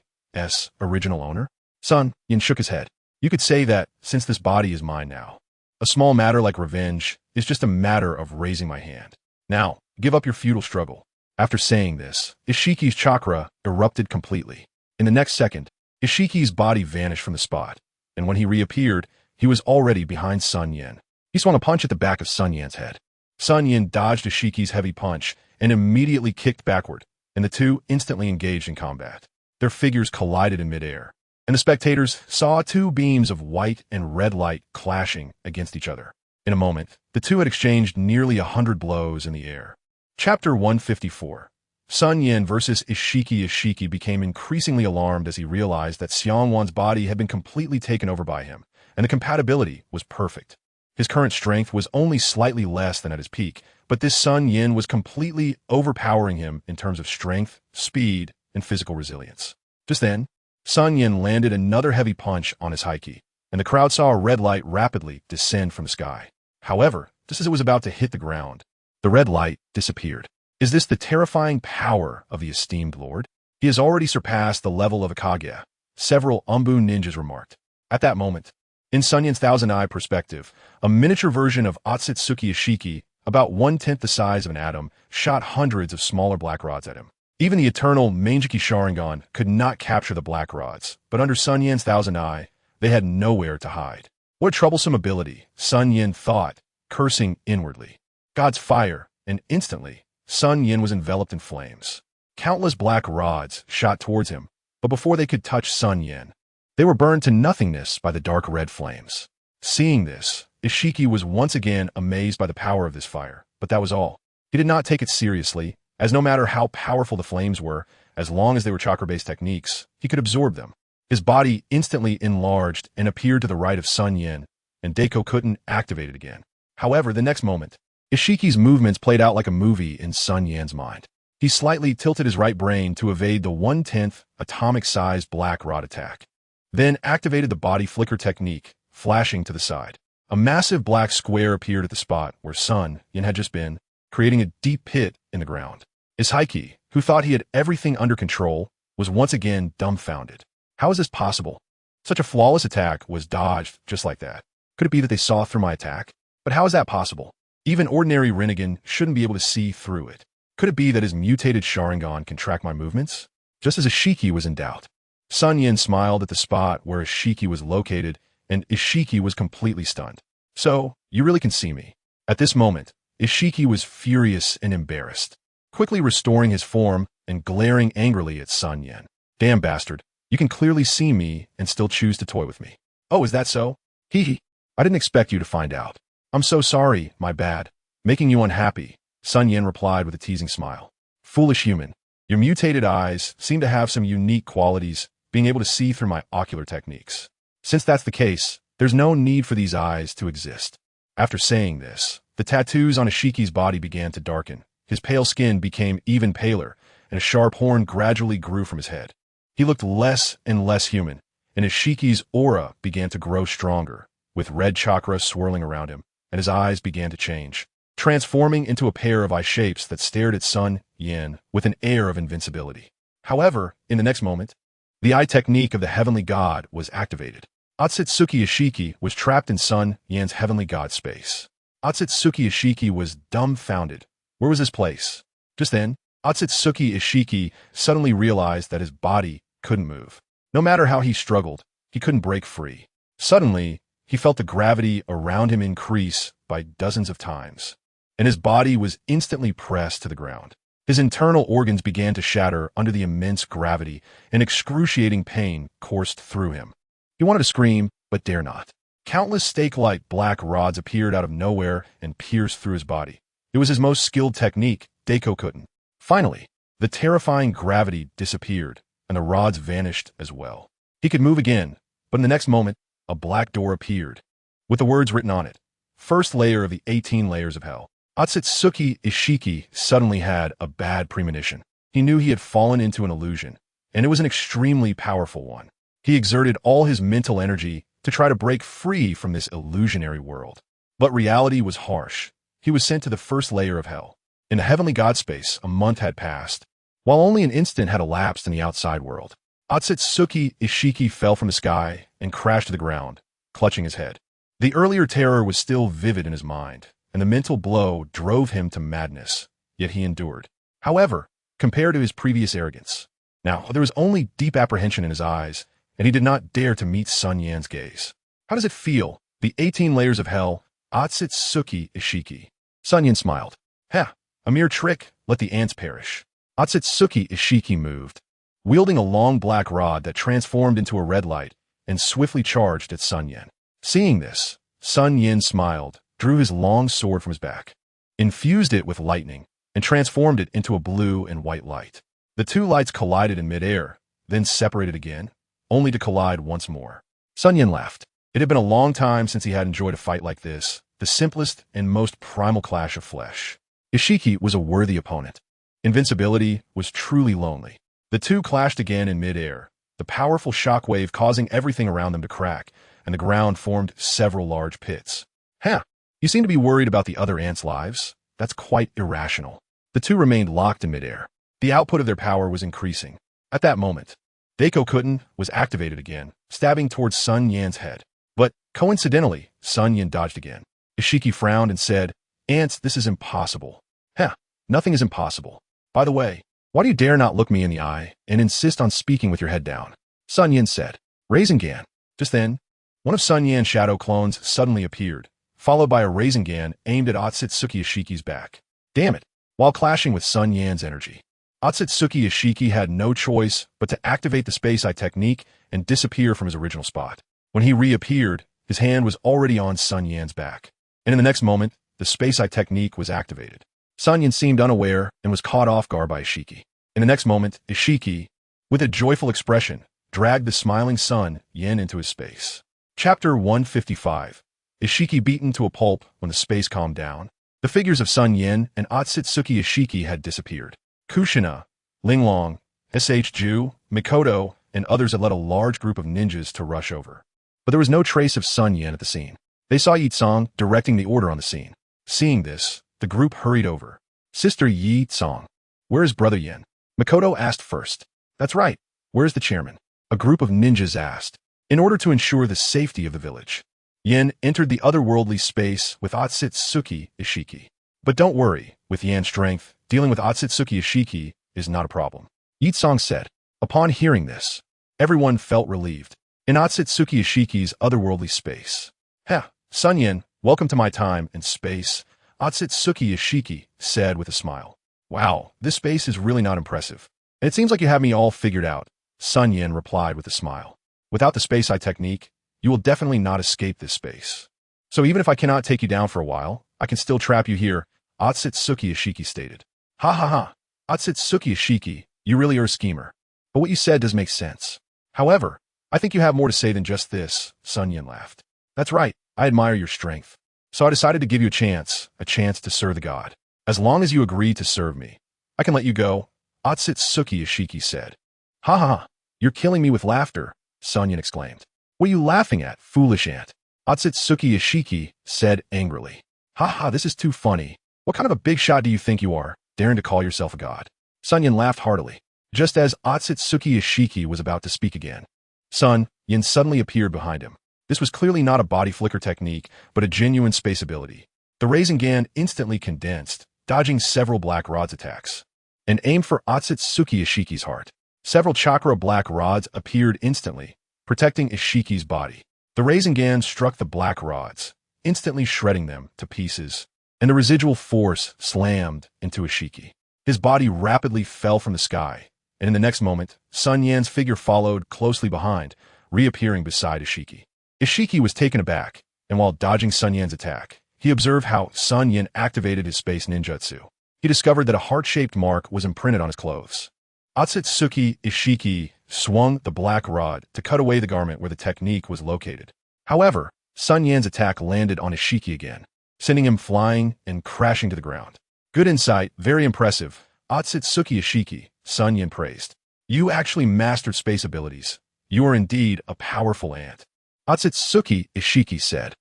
original owner?" SunYan shook his head. "You could say that, since this body is mine now. A small matter like revenge is just a matter of raising my hand. Now, give up your futile struggle." After saying this, Ishiki's chakra erupted completely. In the next second, Ishiki's body vanished from the spot, and when he reappeared, he was already behind SunYan. He swung a punch at the back of SunYan's head. SunYan dodged Ishiki's heavy punch and immediately kicked backward, and the two instantly engaged in combat. Their figures collided in midair, and the spectators saw two beams of white and red light clashing against each other. In a moment, the two had exchanged nearly 100 blows in the air. Chapter 154. SunYan versus Ishiki. Ishiki became increasingly alarmed as he realized that SunYan's body had been completely taken over by him, and the compatibility was perfect. His current strength was only slightly less than at his peak, but this SunYan was completely overpowering him in terms of strength, speed, and physical resilience. Just then, SunYan landed another heavy punch on his haki, and the crowd saw a red light rapidly descend from the sky. However, just as it was about to hit the ground, the red light disappeared. Is this the terrifying power of the esteemed lord? He has already surpassed the level of a Kage, several Umbu ninjas remarked. At that moment, in SunYan's thousand-eye perspective, a miniature version of Otsutsuki Ishiki, about 1/10 the size of an atom, shot hundreds of smaller black rods at him. Even the eternal Mangeki Sharingan could not capture the black rods, but under SunYan's thousand-eye, they had nowhere to hide. What a troublesome ability, SunYan thought, cursing inwardly. God's fire, and instantly, SunYan was enveloped in flames. Countless black rods shot towards him, but before they could touch SunYan, they were burned to nothingness by the dark red flames. Seeing this, Ishiki was once again amazed by the power of this fire, but that was all. He did not take it seriously, as no matter how powerful the flames were, as long as they were chakra-based techniques, he could absorb them. His body instantly enlarged and appeared to the right of SunYan, and DefeatsUchiha activated again. However, the next moment, Ishiki's movements played out like a movie in SunYan's mind. He slightly tilted his right brain to evade the 1/10 atomic-sized black rod attack, then activated the body flicker technique, flashing to the side. A massive black square appeared at the spot where SunYan had just been, creating a deep pit in the ground. Ishiki, who thought he had everything under control, was once again dumbfounded. How is this possible? Such a flawless attack was dodged just like that. Could it be that they saw through my attack? But how is that possible? Even ordinary Rinnegan shouldn't be able to see through it. Could it be that his mutated Sharingan can track my movements? Just as Ishiki was in doubt, SunYan smiled at the spot where Ishiki was located, and Ishiki was completely stunned. So, You really can see me. At this moment, Ishiki was furious and embarrassed, quickly restoring his form and glaring angrily at SunYan. Damn bastard, you can clearly see me and still choose to toy with me. Oh, is that so? Hee. I didn't expect you to find out. I'm so sorry, my bad. Making you unhappy, SunYan replied with a teasing smile. Foolish human. Your mutated eyes seem to have some unique qualities, being able to see through my ocular techniques. Since that's the case, there's no need for these eyes to exist. After saying this, the tattoos on Ishiki's body began to darken. His pale skin became even paler, and a sharp horn gradually grew from his head. He looked less and less human, and Ishiki's aura began to grow stronger, with red chakra swirling around him, and his eyes began to change, transforming into a pair of eye shapes that stared at SunYan with an air of invincibility. However, in the next moment, the eye technique of the heavenly god was activated. Otsutsuki Ishiki was trapped in SunYan's heavenly god space. Otsutsuki Ishiki was dumbfounded. Where was his place? Just then, Otsutsuki Ishiki suddenly realized that his body couldn't move. No matter how he struggled, he couldn't break free. Suddenly, he felt the gravity around him increase by dozens of times, and his body was instantly pressed to the ground. His internal organs began to shatter under the immense gravity, and excruciating pain coursed through him. He wanted to scream, but dare not. Countless stake-like black rods appeared out of nowhere and pierced through his body. It was his most skilled technique, Dekokutten. Finally, the terrifying gravity disappeared, and the rods vanished as well. He could move again, but in the next moment, a black door appeared, with the words written on it, First layer of the 18 layers of hell. Otsutsuki Ishiki suddenly had a bad premonition. He knew he had fallen into an illusion, and it was an extremely powerful one. He exerted all his mental energy to try to break free from this illusionary world. But reality was harsh. He was sent to the first layer of hell. In the heavenly god space, a month had passed, while only an instant had elapsed in the outside world. Otsutsuki Ishiki fell from the sky and crashed to the ground, clutching his head. The earlier terror was still vivid in his mind, and the mental blow drove him to madness, yet he endured. However, compared to his previous arrogance, now there was only deep apprehension in his eyes, and he did not dare to meet SunYan's gaze. How does it feel? The 18 layers of hell, Otsutsuki Ishiki. SunYan smiled. Ha, a mere trick, let the ants perish. Otsutsuki Ishiki moved, wielding a long black rod that transformed into a red light and swiftly charged at SunYan. Seeing this, SunYan smiled, drew his long sword from his back, infused it with lightning, and transformed it into a blue and white light. The two lights collided in midair, then separated again, only to collide once more. SunYan laughed. It had been a long time since he had enjoyed a fight like this, the simplest and most primal clash of flesh. Ishiki was a worthy opponent. Invincibility was truly lonely. The two clashed again in midair, the powerful shockwave causing everything around them to crack, and the ground formed several large pits. Ha! You seem to be worried about the other ants' lives. That's quite irrational. The two remained locked in midair. The output of their power was increasing. At that moment, Dekokutten was activated again, stabbing towards SunYan's head. But, coincidentally, SunYan dodged again. Ishiki frowned and said, Ants, this is impossible. Heh, nothing is impossible. By the way, why do you dare not look me in the eye and insist on speaking with your head down? SunYan said. Rasengan. Just then, one of SunYan's shadow clones suddenly appeared, followed by a Rasengan aimed at Otsutsuki Ishiki's back. Damn it, while clashing with SunYan's energy. Otsutsuki Ishiki had no choice but to activate the Space Eye technique and disappear from his original spot. When he reappeared, his hand was already on SunYan's back. And in the next moment, the Space Eye technique was activated. SunYan seemed unaware and was caught off guard by Ishiki. In the next moment, Ishiki, with a joyful expression, dragged the smiling SunYan into his space. Chapter 155. Ishiki beaten to a pulp when the space calmed down. The figures of SunYan and Otsutsuki Ishiki had disappeared. Kushina, Linglong, Ju, Mikoto, and others had led a large group of ninjas to rush over. But there was no trace of SunYan at the scene. They saw Yi-tsong directing the order on the scene. Seeing this, the group hurried over. Sister Yi-tsong, where is Brother Yen? Mikoto asked first. That's right, where's the chairman? A group of ninjas asked. In order to ensure the safety of the village, Yen entered the otherworldly space with Otsutsuki Ishiki. But don't worry, with Yan's strength, dealing with Otsutsuki Ishiki is not a problem. Yi-tsong said. Upon hearing this, everyone felt relieved. In Otsutsuki Ishiki's otherworldly space. Ha, SunYan, Welcome to my time in space, Otsutsuki said with a smile. Wow, this space is really not impressive. And it seems like you have me all figured out, SunYan replied with a smile. Without the space eye technique, you will definitely not escape this space. So even if I cannot take you down for a while, I can still trap you here, Otsutsuki stated. Ha ha ha, Otsutsuki, you really are a schemer. But what you said does make sense. However, I think you have more to say than just this, SunYan laughed. That's right, I admire your strength. So I decided to give you a chance to serve the god. As long as you agree to serve me, I can let you go, Otsutsuki said. Ha ha ha, you're killing me with laughter, SunYan exclaimed. What are you laughing at, foolish ant? Otsutsuki said angrily. Ha ha, this is too funny. What kind of a big shot do you think you are, daring to call yourself a god? SunYan laughed heartily. Just as Otsutsuki was about to speak again, SunYan suddenly appeared behind him. This was clearly not a body flicker technique, but a genuine space ability. The Rasengan instantly condensed, dodging several black rod's attacks, and aimed for Otsutsuki's heart. Several chakra black rods appeared instantly, protecting Ishiki's body. The Rasengan struck the black rods, instantly shredding them to pieces, and the residual force slammed into Ishiki. His body rapidly fell from the sky, and in the next moment, SunYan's figure followed closely behind, reappearing beside Ishiki. Ishiki was taken aback, and while dodging SunYan's attack, he observed how SunYan activated his space ninjutsu. He discovered that a heart-shaped mark was imprinted on his clothes. Ishiki swung the black rod to cut away the garment where the technique was located. However, SunYan's attack landed on Ishiki again, sending him flying and crashing to the ground. Good insight, very impressive, Ishiki, SunYan praised. You actually mastered space abilities. You are indeed a powerful ant. Ishiki said.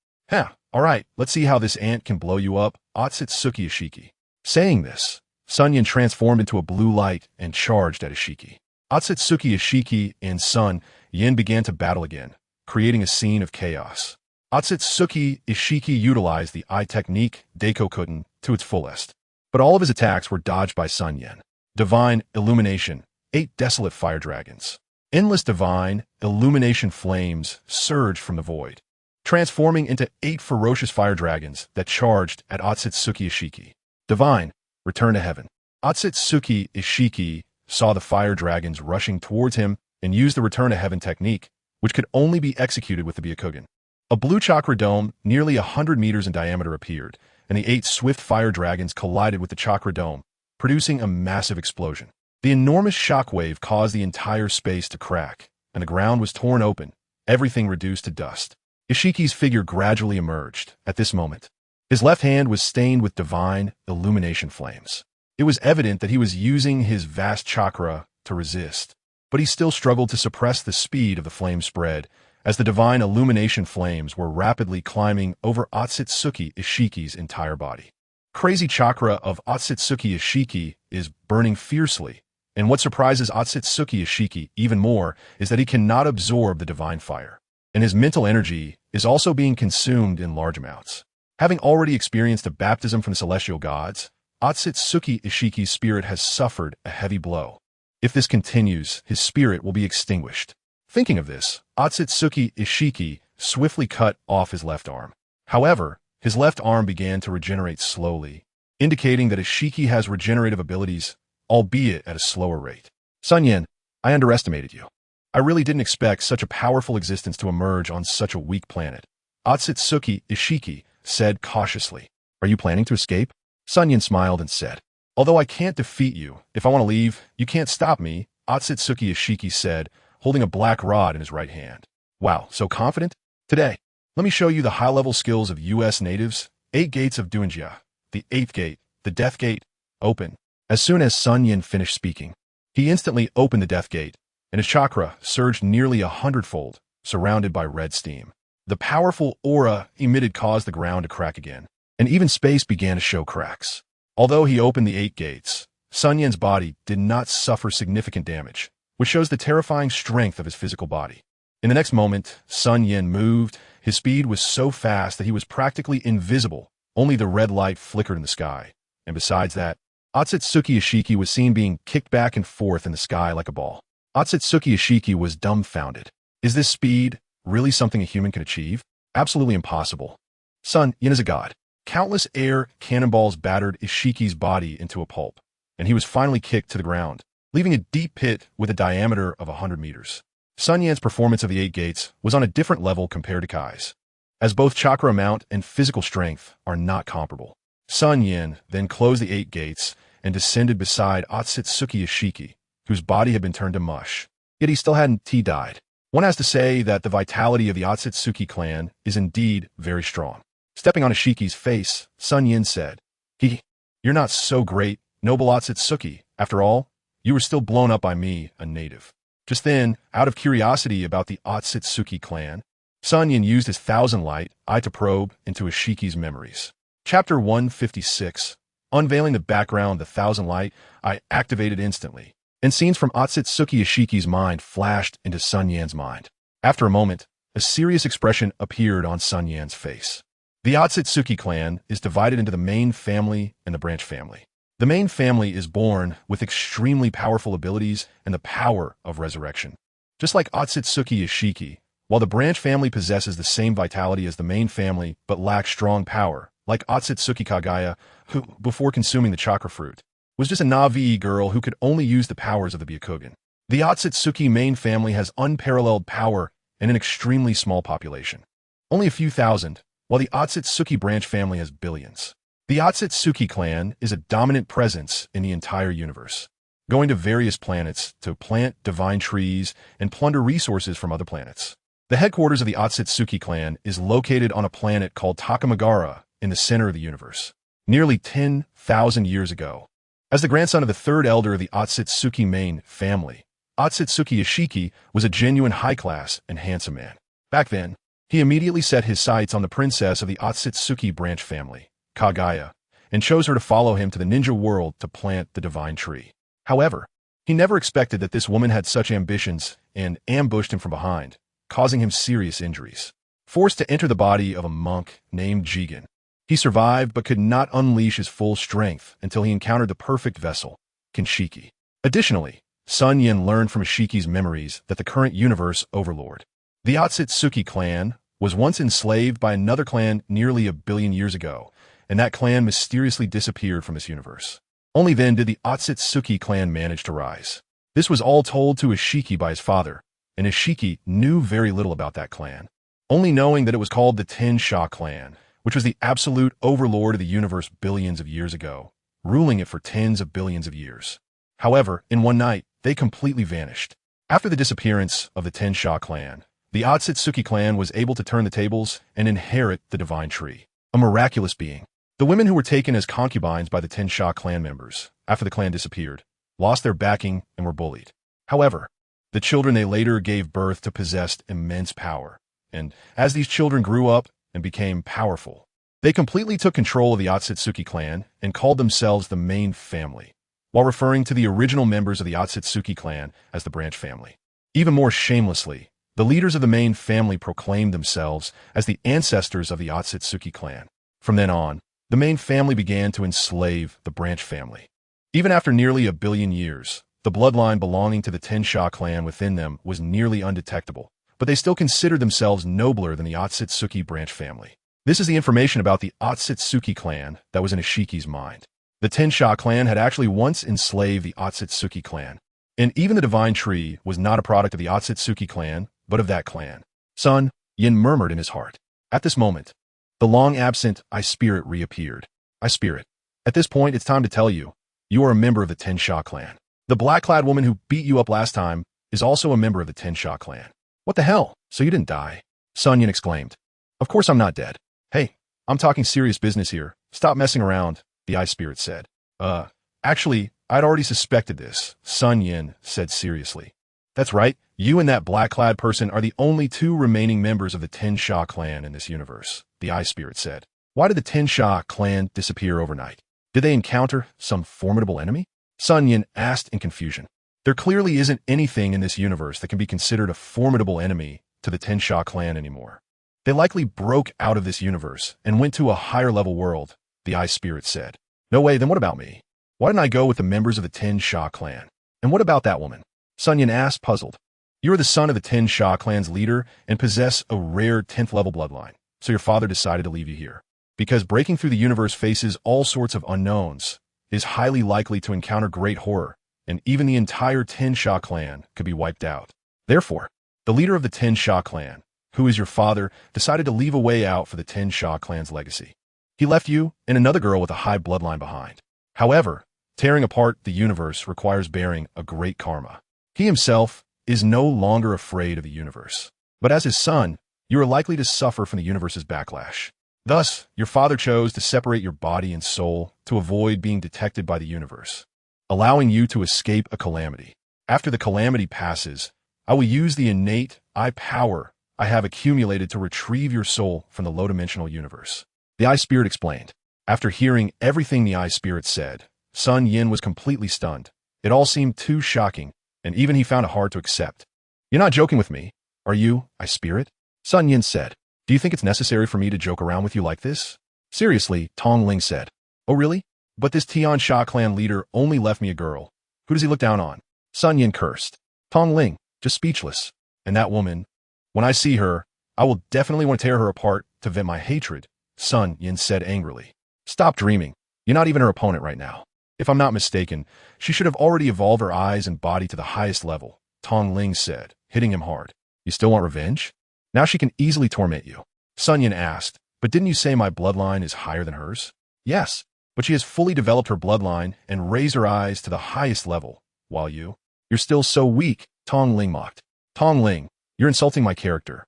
Alright, let's see how this ant can blow you up, Ishiki. Saying this, SunYan transformed into a blue light and charged at Ishiki. Ishiki and SunYan began to battle again, creating a scene of chaos. Ishiki utilized the eye technique, Daikokutten, to its fullest. But all of his attacks were dodged by SunYan. Divine Illumination, 8 desolate fire dragons. Endless divine illumination flames surged from the void, transforming into 8 ferocious fire dragons that charged at Ishiki. Divine, return to heaven. Ishiki saw the fire dragons rushing towards him and used the return to heaven technique, which could only be executed with the Byakugan. A blue chakra dome nearly 100 meters in diameter appeared, and the 8 swift fire dragons collided with the chakra dome, producing a massive explosion. The enormous shockwave caused the entire space to crack, and the ground was torn open, everything reduced to dust. Ishiki's figure gradually emerged at this moment. His left hand was stained with divine illumination flames. It was evident that he was using his vast chakra to resist, but he still struggled to suppress the speed of the flame spread, as the divine illumination flames were rapidly climbing over Ishiki's entire body. Crazy chakra of Ishiki is burning fiercely, and what surprises Ishiki even more is that he cannot absorb the divine fire, and his mental energy is also being consumed in large amounts. Having already experienced a baptism from the celestial gods, Ishiki's spirit has suffered a heavy blow. If this continues, his spirit will be extinguished. Thinking of this, Ishiki swiftly cut off his left arm. However, his left arm began to regenerate slowly, indicating that Ishiki has regenerative abilities, albeit at a slower rate. SunYan, I underestimated you. I really didn't expect such a powerful existence to emerge on such a weak planet. Ishiki said cautiously. Are you planning to escape? SunYan smiled and said, although I can't defeat you, if I want to leave, you can't stop me, Ishiki said, holding a black rod in his right hand. Wow, so confident? Today, let me show you the high-level skills of U.S. natives. 8 gates of Dunjia. The 8th gate, the Death Gate, open. As soon as SunYan finished speaking, he instantly opened the Death Gate, and his chakra surged nearly 100-fold, surrounded by red steam. The powerful aura emitted caused the ground to crack again, and even space began to show cracks. Although he opened the 8 gates, SunYan's body did not suffer significant damage, which shows the terrifying strength of his physical body. In the next moment, SunYan moved. His speed was so fast that he was practically invisible. Only the red light flickered in the sky. And besides that, Ishiki was seen being kicked back and forth in the sky like a ball. Ishiki was dumbfounded. Is this speed really something a human can achieve? Absolutely impossible. SunYan is a god. Countless air cannonballs battered Ishiki's body into a pulp, and he was finally kicked to the ground, leaving a deep pit with a diameter of 100 meters. SunYan's performance of the 8 gates was on a different level compared to Kai's, as both chakra amount and physical strength are not comparable. SunYan then closed the 8 gates and descended beside Otsutsuki Ishiki, whose body had been turned to mush. Yet he still hadn't died. One has to say that the vitality of the Otsutsuki clan is indeed very strong. Stepping on Ishiki's face, SunYan said, You're not so great, noble Otsutsuki. After all, you were still blown up by me, a native. Just then, out of curiosity about the Otsutsuki clan, SunYan used his 1000-light eye to probe into Ishiki's memories. Chapter 156. Unveiling the background, the 1000-light eye activated instantly, and scenes from Otsutsuki Ishiki's mind flashed into SunYan's mind. After a moment, a serious expression appeared on SunYan's face. The Otsutsuki clan is divided into the main family and the branch family. The main family is born with extremely powerful abilities and the power of resurrection. Just like Otsutsuki Ishiki, while the branch family possesses the same vitality as the main family but lacks strong power, like Otsutsuki Kagaya, who, before consuming the chakra fruit, was just a Navi girl who could only use the powers of the Byakugan. The Otsutsuki main family has unparalleled power and an extremely small population. Only a few thousand, while the Otsutsuki branch family has billions. The Otsutsuki clan is a dominant presence in the entire universe, going to various planets to plant divine trees and plunder resources from other planets. The headquarters of the Otsutsuki clan is located on a planet called Takamagara in the center of the universe, nearly 10,000 years ago. As the grandson of the third elder of the Otsutsuki main family, Otsutsuki Ishiki was a genuine high-class and handsome man. Back then, he immediately set his sights on the princess of the Otsutsuki branch family, Kagaya, and chose her to follow him to the ninja world to plant the divine tree. However, he never expected that this woman had such ambitions and ambushed him from behind, causing him serious injuries. Forced to enter the body of a monk named Jigen, he survived but could not unleash his full strength until he encountered the perfect vessel, Kenshiki. Additionally, SunYan learned from Ishiki's memories that the current universe overlord, the Otsutsuki clan, was once enslaved by another clan nearly 1 billion years ago, and that clan mysteriously disappeared from this universe. Only then did the Otsutsuki clan manage to rise. This was all told to Ishiki by his father, and Ishiki knew very little about that clan, only knowing that it was called the Tensha clan, which was the absolute overlord of the universe billions of years ago, ruling it for tens of billions of years. However, in one night, they completely vanished. After the disappearance of the Tensha clan, the Otsutsuki clan was able to turn the tables and inherit the divine tree, a miraculous being. The women who were taken as concubines by the Tensha clan members, after the clan disappeared, lost their backing and were bullied. However, the children they later gave birth to possessed immense power, and as these children grew up and became powerful, they completely took control of the Otsutsuki clan and called themselves the main family, while referring to the original members of the Otsutsuki clan as the branch family. Even more shamelessly, the leaders of the main family proclaimed themselves as the ancestors of the Otsutsuki clan. From then on, the main family began to enslave the branch family. Even after nearly 1 billion years, the bloodline belonging to the Tensha clan within them was nearly undetectable, but they still considered themselves nobler than the Otsutsuki branch family. This is the information about the Otsutsuki clan that was in Ishiki's mind. The Tensha clan had actually once enslaved the Otsutsuki clan, and even the divine tree was not a product of the Otsutsuki clan, but of that clan. SunYan murmured in his heart. At this moment, the long-absent I Spirit reappeared. I Spirit, at this point it's time to tell you, you are a member of the Tensha clan. The black-clad woman who beat you up last time is also a member of the Tensha clan. What the hell? So you didn't die? SunYan exclaimed. Of course I'm not dead. Hey, I'm talking serious business here. Stop messing around, the I Spirit said. Actually, I'd already suspected this, SunYan said seriously. That's right, you and that black-clad person are the only 2 remaining members of the Tensha clan in this universe, the I Spirit said. Why did the Tensha clan disappear overnight? Did they encounter some formidable enemy? SunYan asked in confusion. There clearly isn't anything in this universe that can be considered a formidable enemy to the Tensha clan anymore. They likely broke out of this universe and went to a higher-level world, the I Spirit said. No way, then what about me? Why didn't I go with the members of the Tensha clan? And what about that woman? SunYan asked, puzzled. You are the son of the Tensha clan's leader and possess a rare 10th-level bloodline. so your father decided to leave you here. Because breaking through the universe faces all sorts of unknowns, is highly likely to encounter great horror, and even the entire Sha clan could be wiped out. Therefore, the leader of the Sha clan, who is your father, decided to leave a way out for the Sha clan's legacy. He left you and another girl with a high bloodline behind. However, tearing apart the universe requires bearing a great karma. He himself is no longer afraid of the universe. But as his son, you are likely to suffer from the universe's backlash. Thus, your father chose to separate your body and soul to avoid being detected by the universe, allowing you to escape a calamity. After the calamity passes, I will use the innate power I have accumulated to retrieve your soul from the low-dimensional universe. The Eye Spirit explained. After hearing everything the Eye Spirit said, SunYan was completely stunned. It all seemed too shocking, and even he found it hard to accept. You're not joking with me, are you, Eye Spirit? SunYan said. Do you think it's necessary for me to joke around with you like this? Seriously, Tong Ling said. Oh really? But this Sha clan leader only left me a girl. Who does he look down on? SunYan cursed. Tong Ling, just speechless. And that woman, when I see her, I will definitely want to tear her apart to vent my hatred, SunYan said angrily. Stop dreaming. You're not even her opponent right now. If I'm not mistaken, she should have already evolved her eyes and body to the highest level, Tong Ling said, hitting him hard. You still want revenge? Now she can easily torment you. SunYan asked, but didn't you say my bloodline is higher than hers? Yes, but she has fully developed her bloodline and raised her eyes to the highest level, while you're still so weak, Tong Ling mocked. Tong Ling, you're insulting my character.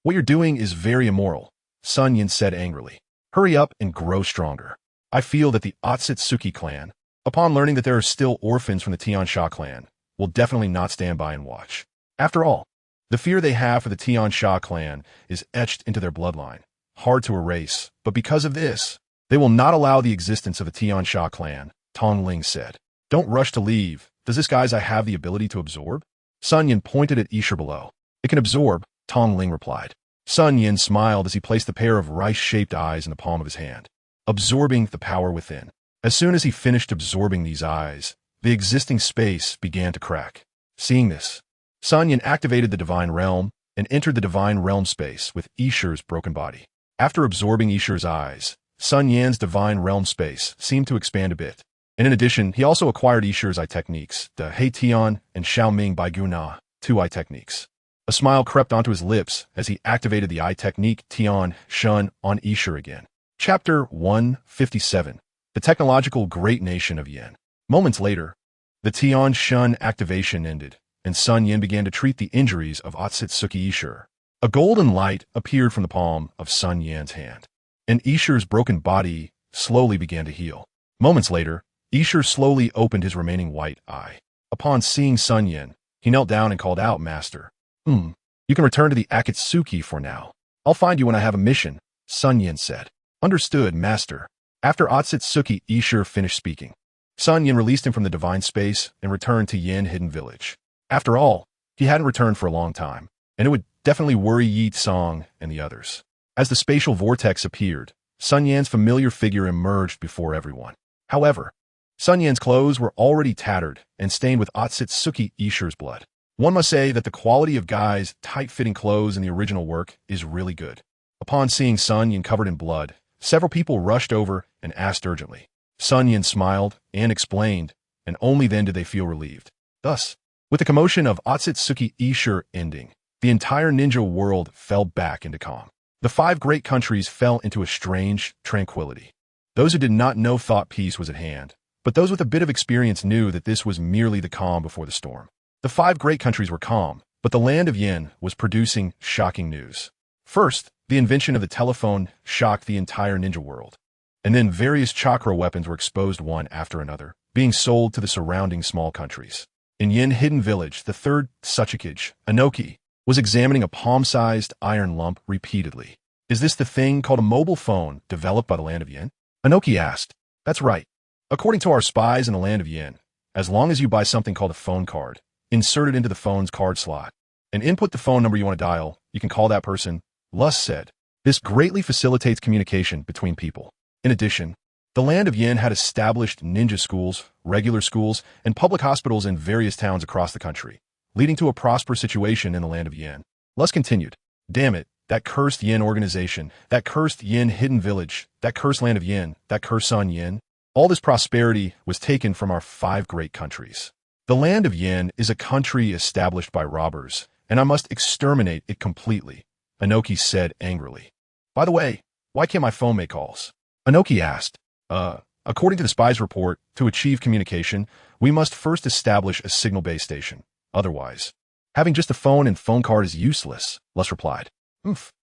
What you're doing is very immoral, SunYan said angrily. Hurry up and grow stronger. I feel that the DefeatsUchiha clan, upon learning that there are still orphans from the Sha clan, will definitely not stand by and watch. After all, the fear they have for the Sha clan is etched into their bloodline, hard to erase, but because of this, they will not allow the existence of the Sha clan, Tong Ling said. Don't rush to leave. Does this guy's eye have the ability to absorb? SunYan pointed at Isher below. It can absorb, Tong Ling replied. SunYan smiled as he placed the pair of rice-shaped eyes in the palm of his hand, absorbing the power within. As soon as he finished absorbing these eyes, the existing space began to crack. Seeing this, SunYan activated the Divine Realm and entered the Divine Realm space with Isher's broken body. After absorbing Isher's eyes, SunYan's Divine Realm space seemed to expand a bit. And in addition, he also acquired Isher's eye techniques, the He Tian and Xiaoming Bai Guna, 2 eye techniques. A smile crept onto his lips as he activated the eye technique Tian Shun on Isher again. Chapter 157. The Technological Great Nation of Yen. Moments later, the Tian Shun activation ended, and SunYan began to treat the injuries of DefeatsUchiha Isher. A golden light appeared from the palm of SunYan's hand, and Isher's broken body slowly began to heal. Moments later, Isher slowly opened his remaining white eye. Upon seeing SunYan, he knelt down and called out, Master. You can return to the Akatsuki for now. I'll find you when I have a mission, SunYan said. Understood, Master. After DefeatsUchiha Isher finished speaking, SunYan released him from the divine space and returned to Yin Hidden Village. After all, he hadn't returned for a long time, and it would definitely worry Yi Song and the others. As the spatial vortex appeared, SunYan's familiar figure emerged before everyone. However, SunYan's clothes were already tattered and stained with DefeatsUchiha Isher's blood. One must say that the quality of Guy's tight-fitting clothes in the original work is really good. Upon seeing SunYan covered in blood, several people rushed over and asked urgently. SunYan smiled and explained, and only then did they feel relieved. Thus, with the commotion of DefeatsUchiha Isher ending, the entire ninja world fell back into calm. The 5 great countries fell into a strange tranquility. Those who did not know thought peace was at hand, but those with a bit of experience knew that this was merely the calm before the storm. The 5 great countries were calm, but the land of Yin was producing shocking news. First, the invention of the telephone shocked the entire ninja world. And then various chakra weapons were exposed one after another, being sold to the surrounding small countries. In Yin Hidden Village, the 3rd Tsuchikage, Anoki, was examining a palm-sized iron lump repeatedly. Is this the thing called a mobile phone developed by the land of Yin? Anoki asked. That's right. According to our spies in the land of Yin, as long as you buy something called a phone card, insert it into the phone's card slot, and input the phone number you want to dial, you can call that person, Lus said. This greatly facilitates communication between people. In addition, the land of Yin had established ninja schools, regular schools, and public hospitals in various towns across the country, leading to a prosperous situation in the land of Yin. Lus continued. Damn it, that cursed Yin organization, that cursed Yin hidden village, that cursed land of Yin, that cursed SunYan. All this prosperity was taken from our 5 great countries. The land of Yin is a country established by robbers, and I must exterminate it completely, Anoki said angrily. By the way, why can't my phone make calls? Anoki asked. According to the spy's report, to achieve communication, we must first establish a signal base station. Otherwise, having just a phone and phone card is useless, Lus replied.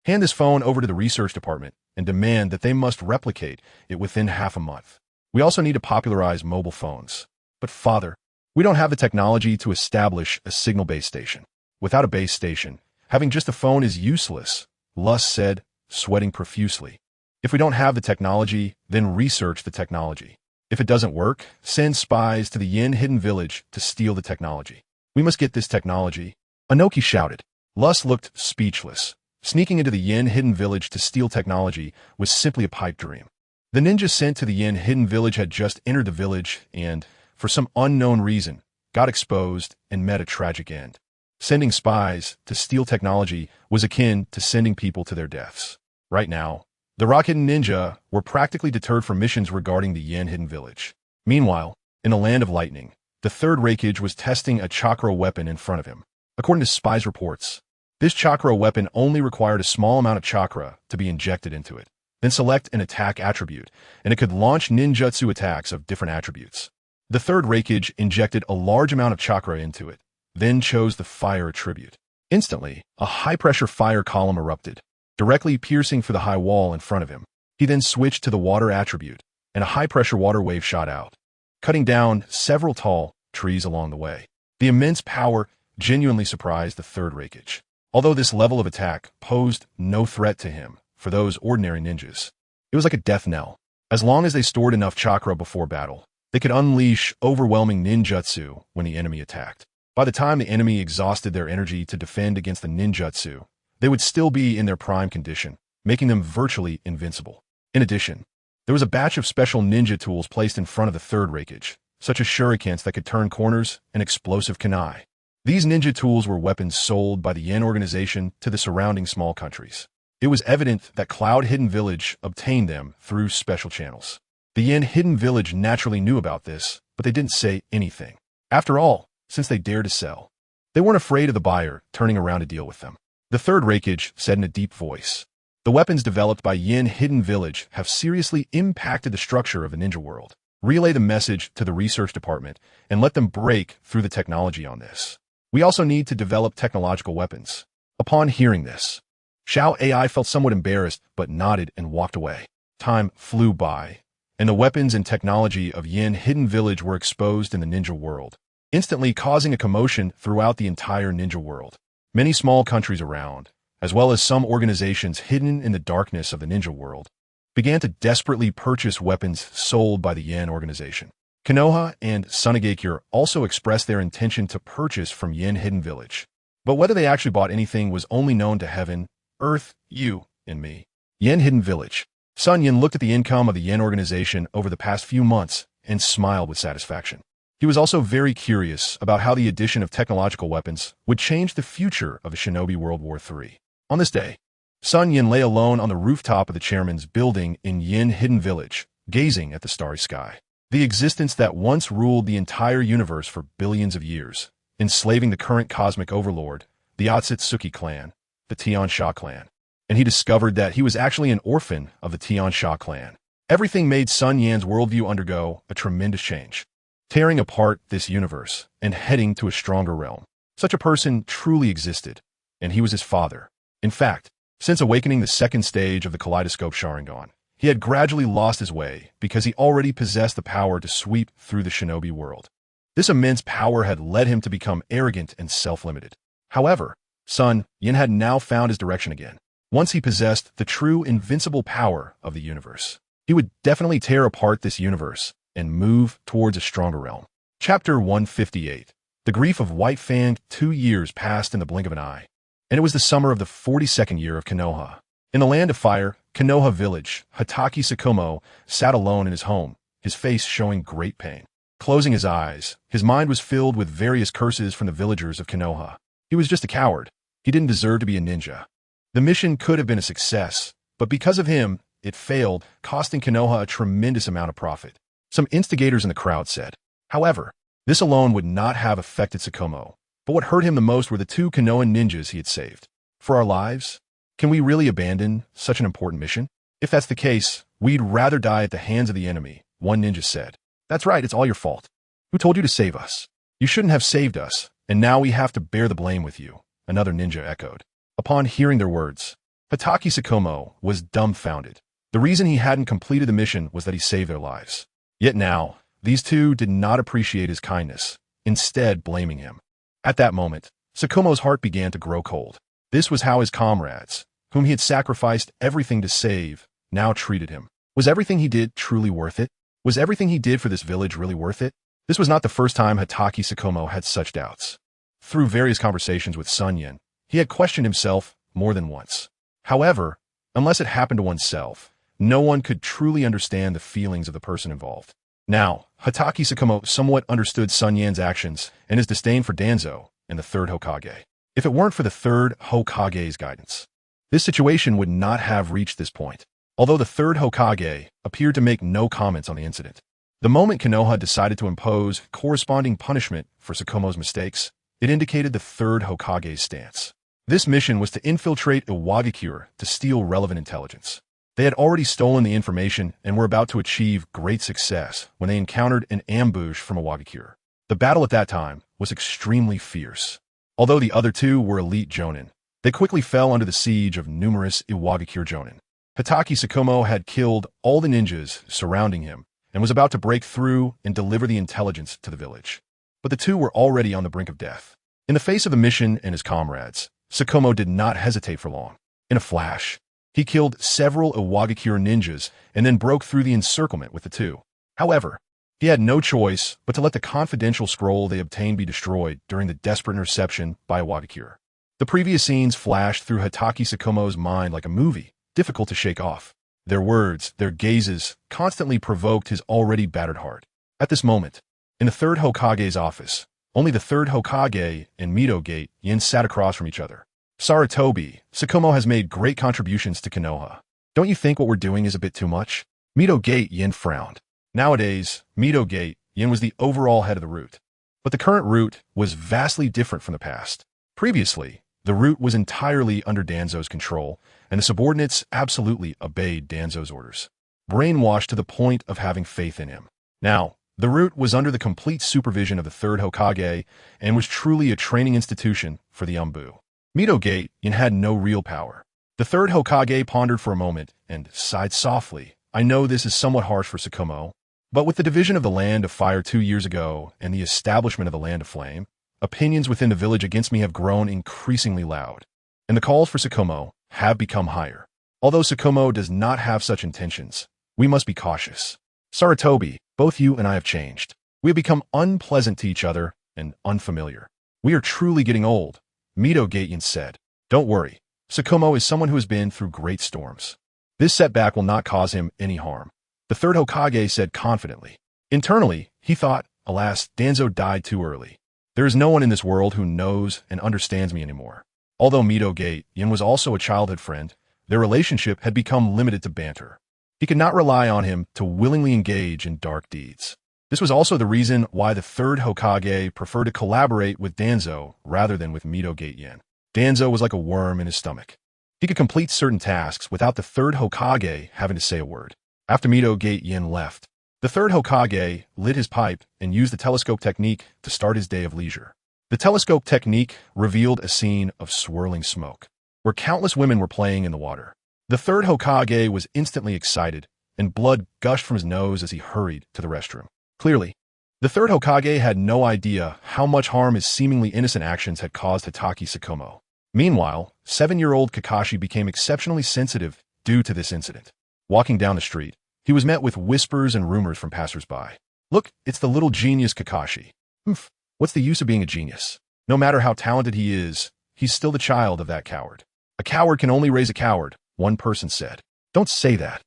Hand this phone over to the research department and demand that they must replicate it within half a month. We also need to popularize mobile phones. But father, we don't have the technology to establish a signal base station. Without a base station, having just a phone is useless, Lus said, sweating profusely. If we don't have the technology, then research the technology. If it doesn't work, send spies to the Yin hidden village to steal the technology. We must get this technology, Anoki shouted. Lus looked speechless. Sneaking into the Yin hidden village to steal technology was simply a pipe dream. The ninja sent to the Yin hidden village had just entered the village and, for some unknown reason, got exposed and met a tragic end. Sending spies to steal technology was akin to sending people to their deaths. Right now, the Rock Hidden Ninja were practically deterred from missions regarding the Yin hidden village. Meanwhile, in the land of lightning, the third Raikage was testing a chakra weapon in front of him. According to spies' reports, this chakra weapon only required a small amount of chakra to be injected into it. Then select an attack attribute, and it could launch ninjutsu attacks of different attributes. The third Raikage injected a large amount of chakra into it, then chose the fire attribute. Instantly, a high-pressure fire column erupted, directly piercing for the high wall in front of him. He then switched to the water attribute, and a high-pressure water wave shot out, cutting down several tall trees along the way. The immense power genuinely surprised the third Raikage. Although this level of attack posed no threat to him for those ordinary ninjas, it was like a death knell. As long as they stored enough chakra before battle, they could unleash overwhelming ninjutsu when the enemy attacked. By the time the enemy exhausted their energy to defend against the ninjutsu, they would still be in their prime condition, making them virtually invincible. In addition, there was a batch of special ninja tools placed in front of the third Raikage, such as shurikens that could turn corners and explosive kunai. These ninja tools were weapons sold by the Yin organization to the surrounding small countries. It was evident that Cloud Hidden Village obtained them through special channels. The Yin Hidden Village naturally knew about this, but they didn't say anything. After all, since they dared to sell, they weren't afraid of the buyer turning around to deal with them. The third Raikage said in a deep voice, "The weapons developed by Yin Hidden Village have seriously impacted the structure of the ninja world. Relay the message to the research department and let them break through the technology on this. We also need to develop technological weapons." Upon hearing this, Xiao AI felt somewhat embarrassed but nodded and walked away. Time flew by, and the weapons and technology of Yin Hidden Village were exposed in the ninja world, instantly causing a commotion throughout the entire ninja world. Many small countries around, as well as some organizations hidden in the darkness of the ninja world, began to desperately purchase weapons sold by the Yin organization. Konoha and Sunigakure also expressed their intention to purchase from Yin Hidden Village. But whether they actually bought anything was only known to heaven, earth, you, and me. Yin Hidden Village. SunYan looked at the income of the Yin organization over the past few months and smiled with satisfaction. He was also very curious about how the addition of technological weapons would change the future of the Shinobi World War III. On this day, SunYan lay alone on the rooftop of the chairman's building in Yin Hidden Village, gazing at the starry sky. The existence that once ruled the entire universe for billions of years, enslaving the current cosmic overlord, the Otsutsuki clan, the Tiansha clan. And he discovered that he was actually an orphan of the Tiansha clan. Everything made SunYan's worldview undergo a tremendous change, tearing apart this universe and heading to a stronger realm. Such a person truly existed, and he was his father. In fact, since awakening the second stage of the Kaleidoscope Sharingan, he had gradually lost his way because he already possessed the power to sweep through the shinobi world. This immense power had led him to become arrogant and self-limited. However, SunYan had now found his direction again. Once he possessed the true invincible power of the universe, he would definitely tear apart this universe and move towards a stronger realm. Chapter 158. The Grief of White Fang. 2 years passed in the blink of an eye, and it was the summer of the 42nd year of Konoha. In the land of fire, Konoha village, Hataki Sakumo sat alone in his home, his face showing great pain. Closing his eyes, his mind was filled with various curses from the villagers of Konoha. He was just a coward. He didn't deserve to be a ninja. The mission could have been a success, but because of him, it failed, costing Konoha a tremendous amount of profit. Some instigators in the crowd said. However, this alone would not have affected Tsukumo, but what hurt him the most were the two Konohan ninjas he had saved. For our lives? Can we really abandon such an important mission? If that's the case, we'd rather die at the hands of the enemy, one ninja said. That's right, it's all your fault. Who told you to save us? You shouldn't have saved us, and now we have to bear the blame with you, another ninja echoed. Upon hearing their words, Hatake Tsukumo was dumbfounded. The reason he hadn't completed the mission was that he saved their lives. Yet now, these two did not appreciate his kindness, instead blaming him. At that moment, Tsukumo's heart began to grow cold. This was how his comrades, whom he had sacrificed everything to save, now treated him. Was everything he did truly worth it? Was everything he did for this village really worth it? This was not the first time Hatake Tsukumo had such doubts. Through various conversations with SunYan, he had questioned himself more than once. However, unless it happened to oneself, no one could truly understand the feelings of the person involved. Now, Hatake Tsukumo somewhat understood SunYan's actions and his disdain for Danzo and the third Hokage. If it weren't for the third Hokage's guidance, this situation would not have reached this point. Although the third Hokage appeared to make no comments on the incident. The moment Konoha decided to impose corresponding punishment for Tsukumo's mistakes, it indicated the third Hokage's stance. This mission was to infiltrate Iwagakure to steal relevant intelligence. They had already stolen the information and were about to achieve great success when they encountered an ambush from Iwagakure. The battle at that time was extremely fierce. Although the other two were elite jonin, they quickly fell under the siege of numerous Iwagakure jonin. Hatake Tsukumo had killed all the ninjas surrounding him and was about to break through and deliver the intelligence to the village. But the two were already on the brink of death. In the face of the mission and his comrades, Tsukumo did not hesitate for long. In a flash, he killed several Iwagakure ninjas and then broke through the encirclement with the two. However, he had no choice but to let the confidential scroll they obtained be destroyed during the desperate interception by Iwagakure. The previous scenes flashed through Hatake Tsukumo's mind like a movie, difficult to shake off. Their words, their gazes, constantly provoked his already battered heart. At this moment, in the third Hokage's office, only the third Hokage and Midogate-yin sat across from each other. Sarutobi, Tsukumo has made great contributions to Konoha. Don't you think what we're doing is a bit too much? Midogate-yin frowned. Nowadays, Midogate-yin was the overall head of the route. But the current route was vastly different from the past. Previously, the route was entirely under Danzo's control, and the subordinates absolutely obeyed Danzo's orders, brainwashed to the point of having faith in him. Now, the route was under the complete supervision of the third Hokage and was truly a training institution for the Umbu. Midogate-yin had no real power. The third Hokage pondered for a moment and sighed softly. I know this is somewhat harsh for Tsukumo, but with the division of the Land of Fire 2 years ago and the establishment of the Land of Flame, opinions within the village against me have grown increasingly loud, and the calls for Tsukumo have become higher. Although Tsukumo does not have such intentions, we must be cautious. Sarutobi, both you and I have changed. We have become unpleasant to each other and unfamiliar. We are truly getting old, Midogate-yin said. Don't worry, Tsukumo is someone who has been through great storms. This setback will not cause him any harm, the third Hokage said confidently. Internally, he thought, alas, Danzo died too early. There is no one in this world who knows and understands me anymore. Although Midogate-yin was also a childhood friend, their relationship had become limited to banter. He could not rely on him to willingly engage in dark deeds. This was also the reason why the third Hokage preferred to collaborate with Danzo rather than with Midogate-yin. Danzo was like a worm in his stomach. He could complete certain tasks without the third Hokage having to say a word. After Midogate-yin left, the third Hokage lit his pipe and used the telescope technique to start his day of leisure. The telescope technique revealed a scene of swirling smoke, where countless women were playing in the water. The third Hokage was instantly excited, and blood gushed from his nose as he hurried to the restroom. Clearly, the third Hokage had no idea how much harm his seemingly innocent actions had caused Hatake Tsukumo. Meanwhile, 7-year-old Kakashi became exceptionally sensitive due to this incident. Walking down the street, he was met with whispers and rumors from passersby. Look, it's the little genius Kakashi. Humph, what's the use of being a genius? No matter how talented he is, he's still the child of that coward. A coward can only raise a coward, one person said. Don't say that.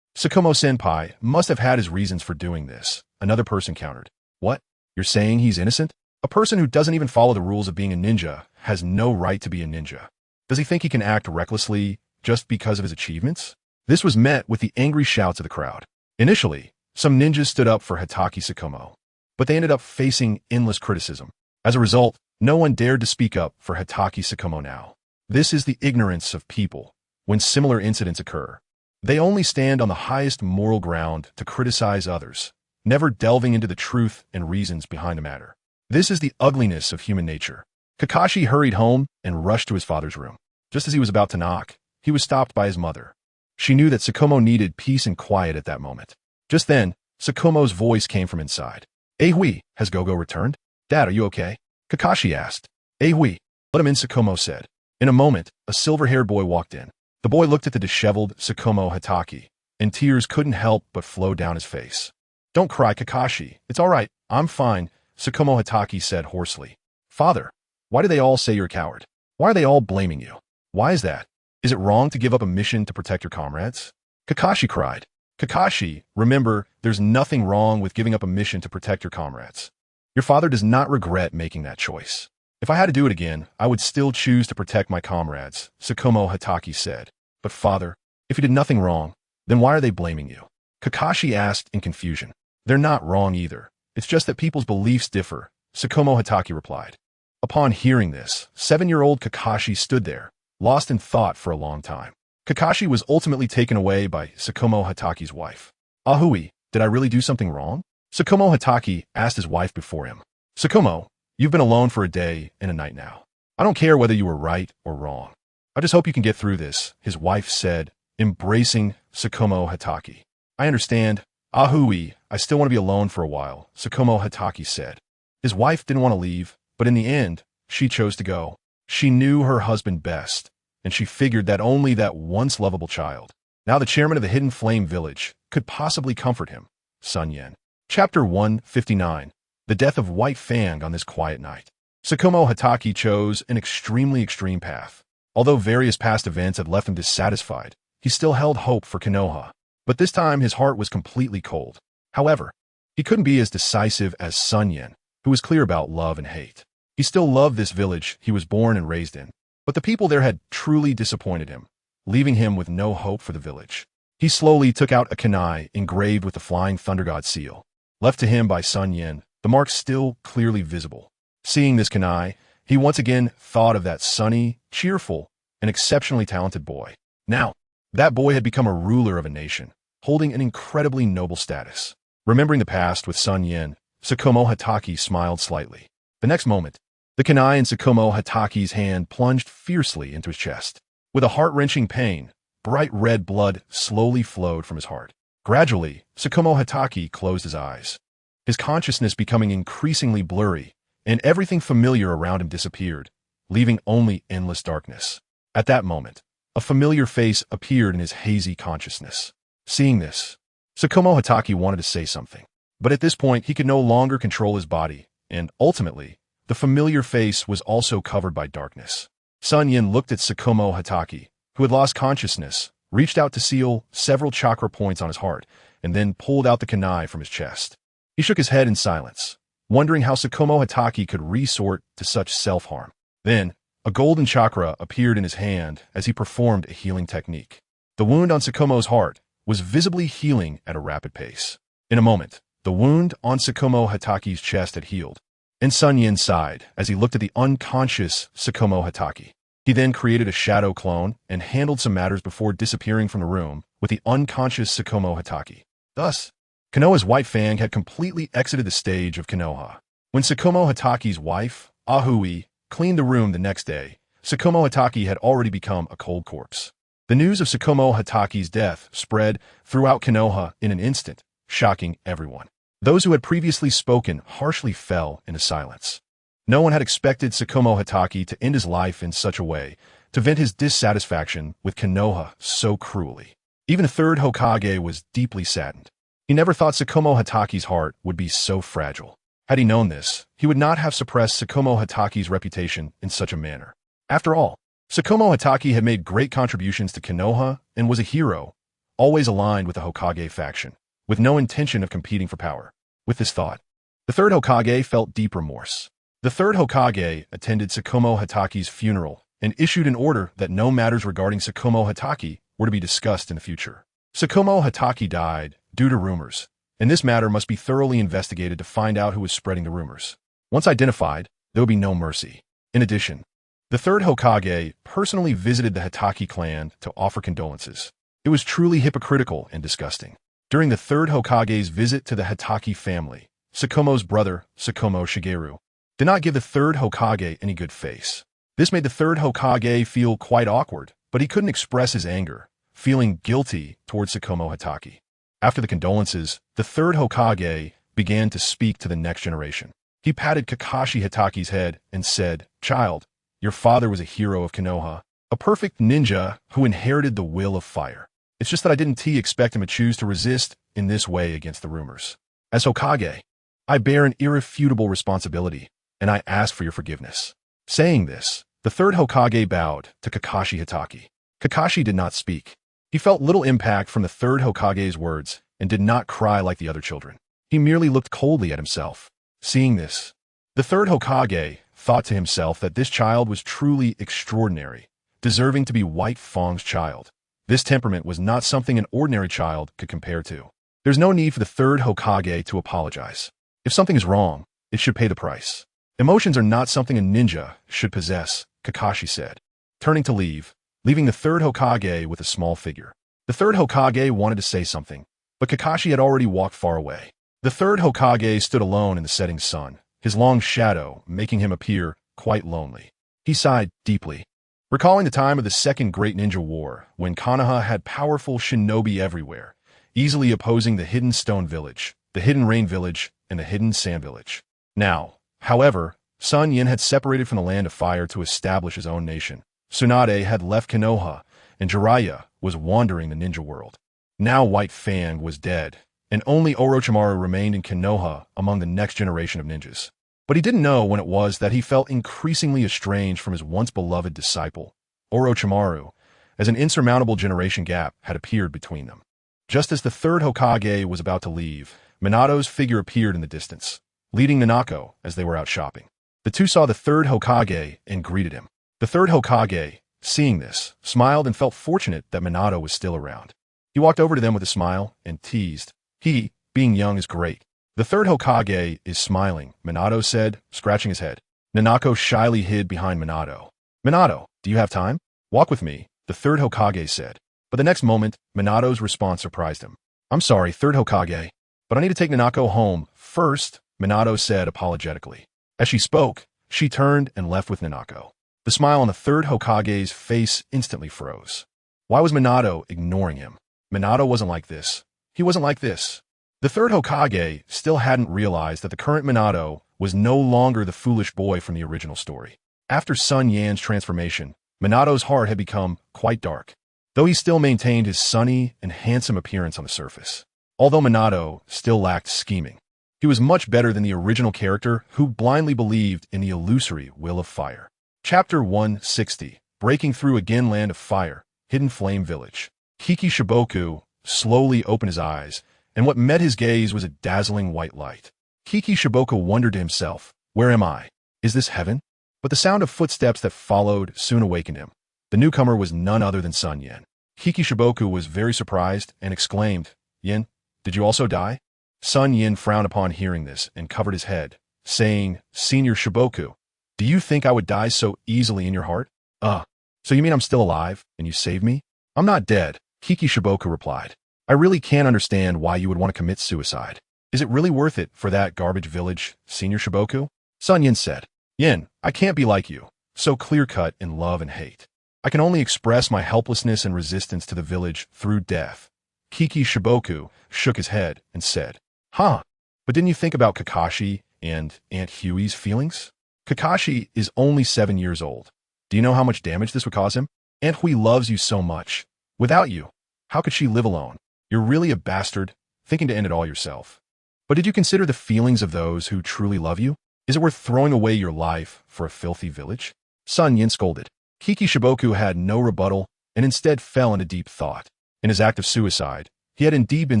Tsukumo-senpai must have had his reasons for doing this, another person countered. What? You're saying he's innocent? A person who doesn't even follow the rules of being a ninja has no right to be a ninja. Does he think he can act recklessly just because of his achievements? This was met with the angry shouts of the crowd. Initially, some ninjas stood up for Hitaki Tsukumo, but they ended up facing endless criticism. As a result, no one dared to speak up for Hitaki Tsukumo now. This is the ignorance of people when similar incidents occur. They only stand on the highest moral ground to criticize others, never delving into the truth and reasons behind the matter. This is the ugliness of human nature. Kakashi hurried home and rushed to his father's room. Just as he was about to knock, he was stopped by his mother. She knew that Tsukumo needed peace and quiet at that moment. Just then, Tsukumo's voice came from inside. "Hui, has Gogo returned? Dad, are you okay?" Kakashi asked. "Hui, let him in," Tsukumo said. In a moment, a silver-haired boy walked in. The boy looked at the disheveled Tsukumo Hitaki, and tears couldn't help but flow down his face. "Don't cry, Kakashi. It's all right. I'm fine," Tsukumo Hitaki said hoarsely. "Father, why do they all say you're a coward? Why are they all blaming you? Why is that? Is it wrong to give up a mission to protect your comrades?" Kakashi cried. "Kakashi, remember, there's nothing wrong with giving up a mission to protect your comrades. Your father does not regret making that choice. If I had to do it again, I would still choose to protect my comrades," Tsukumo Hitaki said. "But father, if you did nothing wrong, then why are they blaming you?" Kakashi asked in confusion. "They're not wrong either. It's just that people's beliefs differ," Tsukumo Hitaki replied. Upon hearing this, 7-year-old Kakashi stood there, lost in thought for a long time. Kakashi was ultimately taken away by Tsukumo Hitaki's wife. "Hui, did I really do something wrong?" Tsukumo Hitaki asked his wife before him. "Tsukumo, you've been alone for a day and a night now. I don't care whether you were right or wrong. I just hope you can get through this," his wife said, embracing Tsukumo Hitaki. "I understand. Hui, I still want to be alone for a while," Tsukumo Hitaki said. His wife didn't want to leave, but in the end, she chose to go. She knew her husband best, and she figured that only that once lovable child, now the chairman of the Hidden Flame Village, could possibly comfort him. SunYan. Chapter 159. The Death of White Fang on This Quiet Night. Tsukumo Hitaki chose an extremely extreme path. Although various past events had left him dissatisfied, he still held hope for Konoha. But this time his heart was completely cold. However, he couldn't be as decisive as SunYan, who was clear about love and hate. He still loved this village he was born and raised in, but the people there had truly disappointed him, leaving him with no hope for the village. He slowly took out a kunai engraved with the Flying Thunder God seal, left to him by SunYan, the mark still clearly visible. Seeing this kunai, he once again thought of that sunny, cheerful, and exceptionally talented boy. Now, that boy had become a ruler of a nation, holding an incredibly noble status. Remembering the past with SunYan, Tsukumo Hitaki smiled slightly. The next moment, the kunai in Tsukumo Hitaki's hand plunged fiercely into his chest. With a heart-wrenching pain, bright red blood slowly flowed from his heart. Gradually, Tsukumo Hitaki closed his eyes, his consciousness becoming increasingly blurry, and everything familiar around him disappeared, leaving only endless darkness. At that moment, a familiar face appeared in his hazy consciousness. Seeing this, Tsukumo Hitaki wanted to say something, but at this point he could no longer control his body, and ultimately, the familiar face was also covered by darkness. SunYan looked at Tsukumo Hitaki, who had lost consciousness, reached out to seal several chakra points on his heart, and then pulled out the kunai from his chest. He shook his head in silence, wondering how Tsukumo Hitaki could resort to such self-harm. Then, a golden chakra appeared in his hand as he performed a healing technique. The wound on Tsukumo's heart was visibly healing at a rapid pace. In a moment, the wound on Tsukumo Hitaki's chest had healed, and SunYan sighed as he looked at the unconscious Tsukumo Hitaki. He then created a shadow clone and handled some matters before disappearing from the room with the unconscious Tsukumo Hitaki. Thus, Konoha's White Fang had completely exited the stage of Konoha. When Tsukumo Hitaki's wife, Hui, cleaned the room the next day, Tsukumo Hitaki had already become a cold corpse. The news of Tsukumo Hitaki's death spread throughout Konoha in an instant, shocking everyone. Those who had previously spoken harshly fell into silence. No one had expected Tsukumo Hitaki to end his life in such a way, to vent his dissatisfaction with Konoha so cruelly. Even the third Hokage was deeply saddened. He never thought Tsukumo Hitaki's heart would be so fragile. Had he known this, he would not have suppressed Tsukumo Hitaki's reputation in such a manner. After all, Tsukumo Hitaki had made great contributions to Konoha and was a hero, always aligned with the Hokage faction, with no intention of competing for power. With this thought, the third Hokage felt deep remorse. The third Hokage attended Tsukumo Hitaki's funeral and issued an order that no matters regarding Tsukumo Hatake were to be discussed in the future. Tsukumo Hatake died due to rumors, and this matter must be thoroughly investigated to find out who was spreading the rumors. Once identified, there would be no mercy. In addition, the third Hokage personally visited the Hatake clan to offer condolences. It was truly hypocritical and disgusting. During the third Hokage's visit to the Hatake family, Tsukumo's brother, Tsukumo Shigeru, did not give the third Hokage any good face. This made the third Hokage feel quite awkward, but he couldn't express his anger, feeling guilty towards Tsukumo Hatake. After the condolences, the third Hokage began to speak to the next generation. He patted Kakashi Hatake's head and said, "Child, your father was a hero of Konoha, a perfect ninja who inherited the will of fire. It's just that I didn't expect him to choose to resist in this way against the rumors. As Hokage, I bear an irrefutable responsibility, and I ask for your forgiveness." Saying this, the third Hokage bowed to Kakashi Hatake. Kakashi did not speak. He felt little impact from the third Hokage's words and did not cry like the other children. He merely looked coldly at himself. Seeing this, the third Hokage thought to himself that this child was truly extraordinary, deserving to be White Fang's child. This temperament was not something an ordinary child could compare to. There's no need for the third Hokage to apologize. If something is wrong, it should pay the price. Emotions are not something a ninja should possess, Kakashi said, turning to leaving the third Hokage with a small figure. The third Hokage wanted to say something, but Kakashi had already walked far away. The third Hokage stood alone in the setting sun, his long shadow making him appear quite lonely. He sighed deeply, recalling the time of the Second Great Ninja War, when Konoha had powerful shinobi everywhere, easily opposing the Hidden Stone Village, the Hidden Rain Village, and the Hidden Sand Village. Now, however, SunYan had separated from the Land of Fire to establish his own nation. Tsunade had left Konoha, and Jiraiya was wandering the ninja world. Now White Fang was dead, and only Orochimaru remained in Konoha among the next generation of ninjas. But he didn't know when it was that he felt increasingly estranged from his once-beloved disciple, Orochimaru, as an insurmountable generation gap had appeared between them. Just as the third Hokage was about to leave, Minato's figure appeared in the distance, leading Nanako as they were out shopping. The two saw the third Hokage and greeted him. The third Hokage, seeing this, smiled and felt fortunate that Minato was still around. He walked over to them with a smile and teased, "He, being young, is great." "The third Hokage is smiling," Minato said, scratching his head. Nanako shyly hid behind Minato. "Minato, do you have time? Walk with me," the third Hokage said. But the next moment, Minato's response surprised him. "I'm sorry, third Hokage, but I need to take Nanako home first," Minato said apologetically. As she spoke, she turned and left with Nanako. The smile on the third Hokage's face instantly froze. Why was Minato ignoring him? Minato wasn't like this. He wasn't like this. The third Hokage still hadn't realized that the current Minato was no longer the foolish boy from the original story. After SunYan's transformation, Minato's heart had become quite dark, though he still maintained his sunny and handsome appearance on the surface. Although Minato still lacked scheming, he was much better than the original character who blindly believed in the illusory will of fire. Chapter 160, Breaking Through Again Land of Fire, Hidden Flame Village. Kiki Shiboku slowly opened his eyes, and what met his gaze was a dazzling white light. Kiki Shiboku wondered to himself, "Where am I? Is this heaven?" But the sound of footsteps that followed soon awakened him. The newcomer was none other than SunYan. Kiki Shiboku was very surprised and exclaimed, "Yin, did you also die?" SunYan frowned upon hearing this and covered his head, saying, "Senior Shiboku, do you think I would die so easily in your heart?" So you mean I'm still alive, and you saved me?" "I'm not dead," Kiki Shiboku replied. "I really can't understand why you would want to commit suicide. Is it really worth it for that garbage village, Senior Shiboku?" SunYan said, "Yin, I can't be like you, so clear-cut in love and hate. I can only express my helplessness and resistance to the village through death." Kiki Shiboku shook his head and said, "Huh, but didn't you think about Kakashi and Aunt Huey's feelings? Kakashi is only 7 years old. Do you know how much damage this would cause him? Aunt Hui loves you so much. Without you, how could she live alone? You're really a bastard, thinking to end it all yourself. But did you consider the feelings of those who truly love you? Is it worth throwing away your life for a filthy village?" SunYan scolded. Kiki Shiboku had no rebuttal and instead fell into deep thought. In his act of suicide, he had indeed been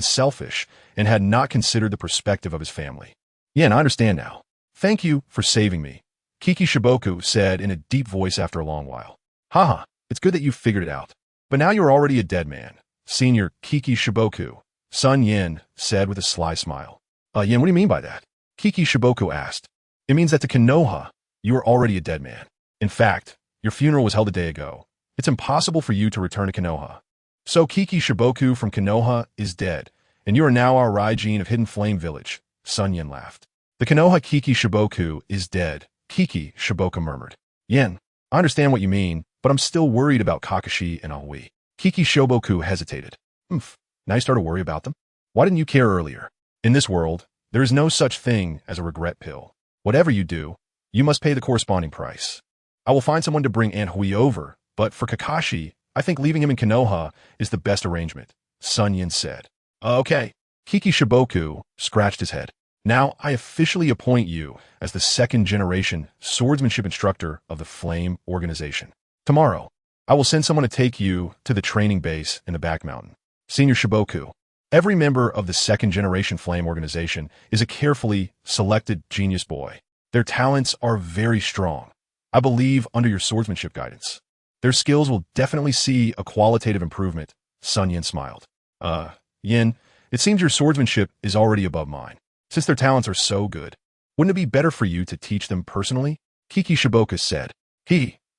selfish and had not considered the perspective of his family. "Yin, I understand now. Thank you for saving me," Kiki Shiboku said in a deep voice after a long while. Haha, it's good that you figured it out. But now you're already a dead man. Senior Kiki Shiboku, SunYan said with a sly smile. Yin, what do you mean by that? Kiki Shiboku asked. It means that to Konoha, you are already a dead man. In fact, your funeral was held a day ago. It's impossible for you to return to Konoha. So Kiki Shiboku from Konoha is dead, and you are now our Raijin of Hidden Flame Village, SunYan laughed. The Konoha Kiki Shiboku is dead, Kiki Shiboku murmured. Yin, I understand what you mean, but I'm still worried about Kakashi and Aoi. Kiki Shiboku hesitated. Now you start to worry about them? Why didn't you care earlier? In this world, there is no such thing as a regret pill. Whatever you do, you must pay the corresponding price. I will find someone to bring Aunt Hui over, but for Kakashi, I think leaving him in Konoha is the best arrangement, SunYan said. Okay. Kiki Shiboku scratched his head. Now I officially appoint you as the second-generation swordsmanship instructor of the Flame Organization. Tomorrow, I will send someone to take you to the training base in the back mountain. Senior Shiboku, every member of the second-generation Flame Organization is a carefully selected genius boy. Their talents are very strong. I believe under your swordsmanship guidance. Their skills will definitely see a qualitative improvement, SunYan smiled. Yin, it seems your swordsmanship is already above mine. Since their talents are so good, wouldn't it be better for you to teach them personally? Kiki Shiboku said.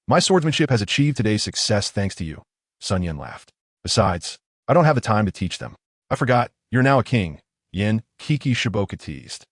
My swordsmanship has achieved today's success thanks to you, SunYan laughed. Besides, I don't have the time to teach them. I forgot, you're now a king, Yin, Kiki Shiboku teased.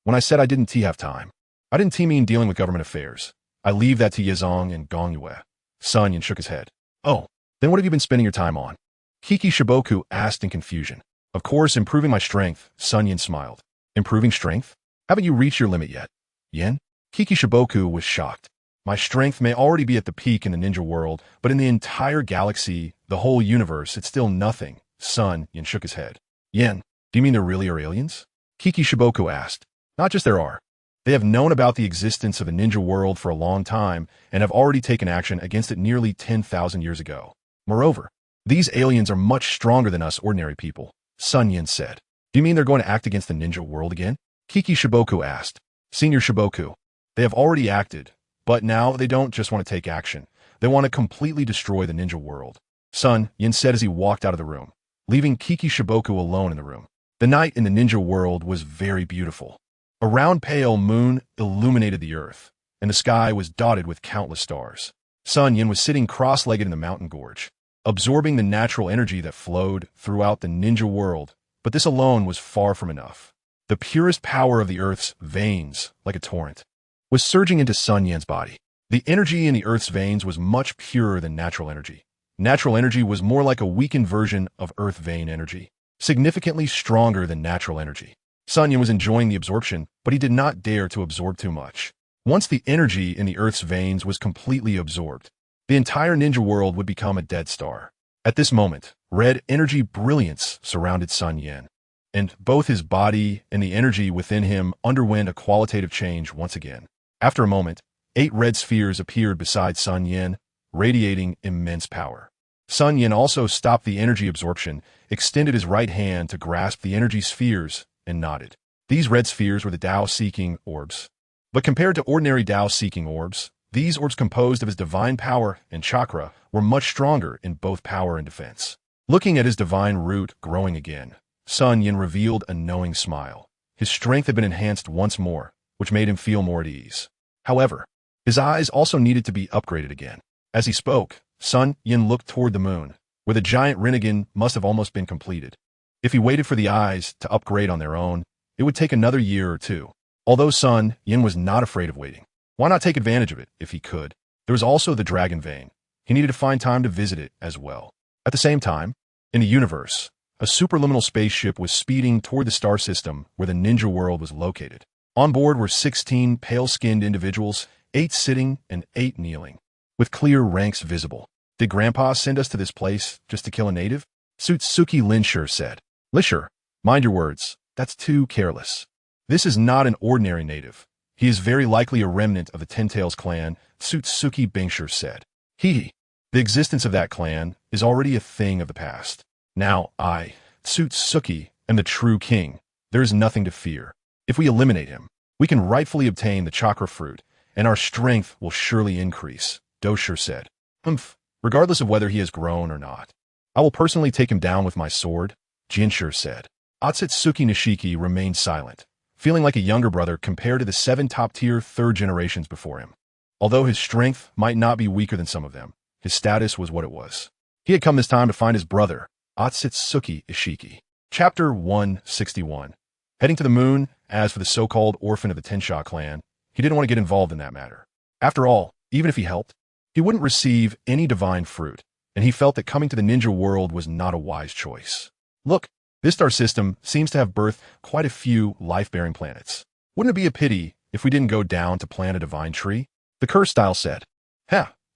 When I said I didn't have time, I didn't mean dealing with government affairs. I leave that to Yezong and Gongyue. SunYan shook his head. Oh, then what have you been spending your time on? Kiki Shiboku asked in confusion. Of course, improving my strength, SunYan smiled. Improving strength? Haven't you reached your limit yet? Yin? Kiki Shiboku was shocked. My strength may already be at the peak in the ninja world, but in the entire galaxy, the whole universe, it's still nothing. SunYan shook his head. Yin, do you mean there really are aliens? Kiki Shiboku asked. Not just there are. They have known about the existence of a ninja world for a long time and have already taken action against it nearly 10,000 years ago. Moreover, these aliens are much stronger than us ordinary people, SunYan said. Do you mean they're going to act against the ninja world again? Kiki Shiboku asked. Senior Shiboku, they have already acted, but now they don't just want to take action. They want to completely destroy the ninja world. SunYan said as he walked out of the room, leaving Kiki Shiboku alone in the room. The night in the ninja world was very beautiful. A round pale moon illuminated the earth, and the sky was dotted with countless stars. SunYan was sitting cross-legged in the mountain gorge, absorbing the natural energy that flowed throughout the ninja world, but this alone was far from enough. The purest power of the earth's veins, like a torrent, was surging into SunYan's body. The energy in the earth's veins was much purer than natural energy. Natural energy was more like a weakened version of earth vein energy, significantly stronger than natural energy. SunYan was enjoying the absorption, but he did not dare to absorb too much. Once the energy in the earth's veins was completely absorbed, the entire ninja world would become a dead star. At this moment, red energy brilliance surrounded SunYan, and both his body and the energy within him underwent a qualitative change once again. After a moment, 8 red spheres appeared beside SunYan, radiating immense power. SunYan also stopped the energy absorption, extended his right hand to grasp the energy spheres, and nodded. These red spheres were the Tao-seeking orbs. But compared to ordinary Tao-seeking orbs, these orbs composed of his divine power and chakra were much stronger in both power and defense. Looking at his divine root growing again, SunYan revealed a knowing smile. His strength had been enhanced once more, which made him feel more at ease. However, his eyes also needed to be upgraded again. As he spoke, SunYan looked toward the moon, where the giant Rinnegan must have almost been completed. If he waited for the eyes to upgrade on their own, it would take another year or two. Although SunYan was not afraid of waiting. Why not take advantage of it if he could? There was also the Dragon Vein. He needed to find time to visit it as well. At the same time, in the universe, a superliminal spaceship was speeding toward the star system where the ninja world was located. On board were 16 pale-skinned individuals, 8 sitting and 8 kneeling, with clear ranks visible. Did Grandpa send us to this place just to kill a native? Sutsuki Linshur said. Linshur, mind your words. That's too careless. This is not an ordinary native. He is very likely a remnant of the Ten Tails clan, Sutsuki Bingshur said. The existence of that clan is already a thing of the past. Now I, Sutsuki, am the true king. There is nothing to fear. If we eliminate him, we can rightfully obtain the chakra fruit, and our strength will surely increase, Doshur said. Regardless of whether he has grown or not. I will personally take him down with my sword, Jinshur said. Otsutsuki Nishiki remained silent, feeling like a younger brother compared to the 7 top-tier third generations before him. Although his strength might not be weaker than some of them, his status was what it was. He had come this time to find his brother, Otsutsuki Ishiki. Chapter 161. Heading to the moon, as for the so-called orphan of the Tensha clan, he didn't want to get involved in that matter. After all, even if he helped, he wouldn't receive any divine fruit, and he felt that coming to the ninja world was not a wise choice. Look, this star system seems to have birthed quite a few life-bearing planets. Wouldn't it be a pity if we didn't go down to plant a divine tree? The curse style said.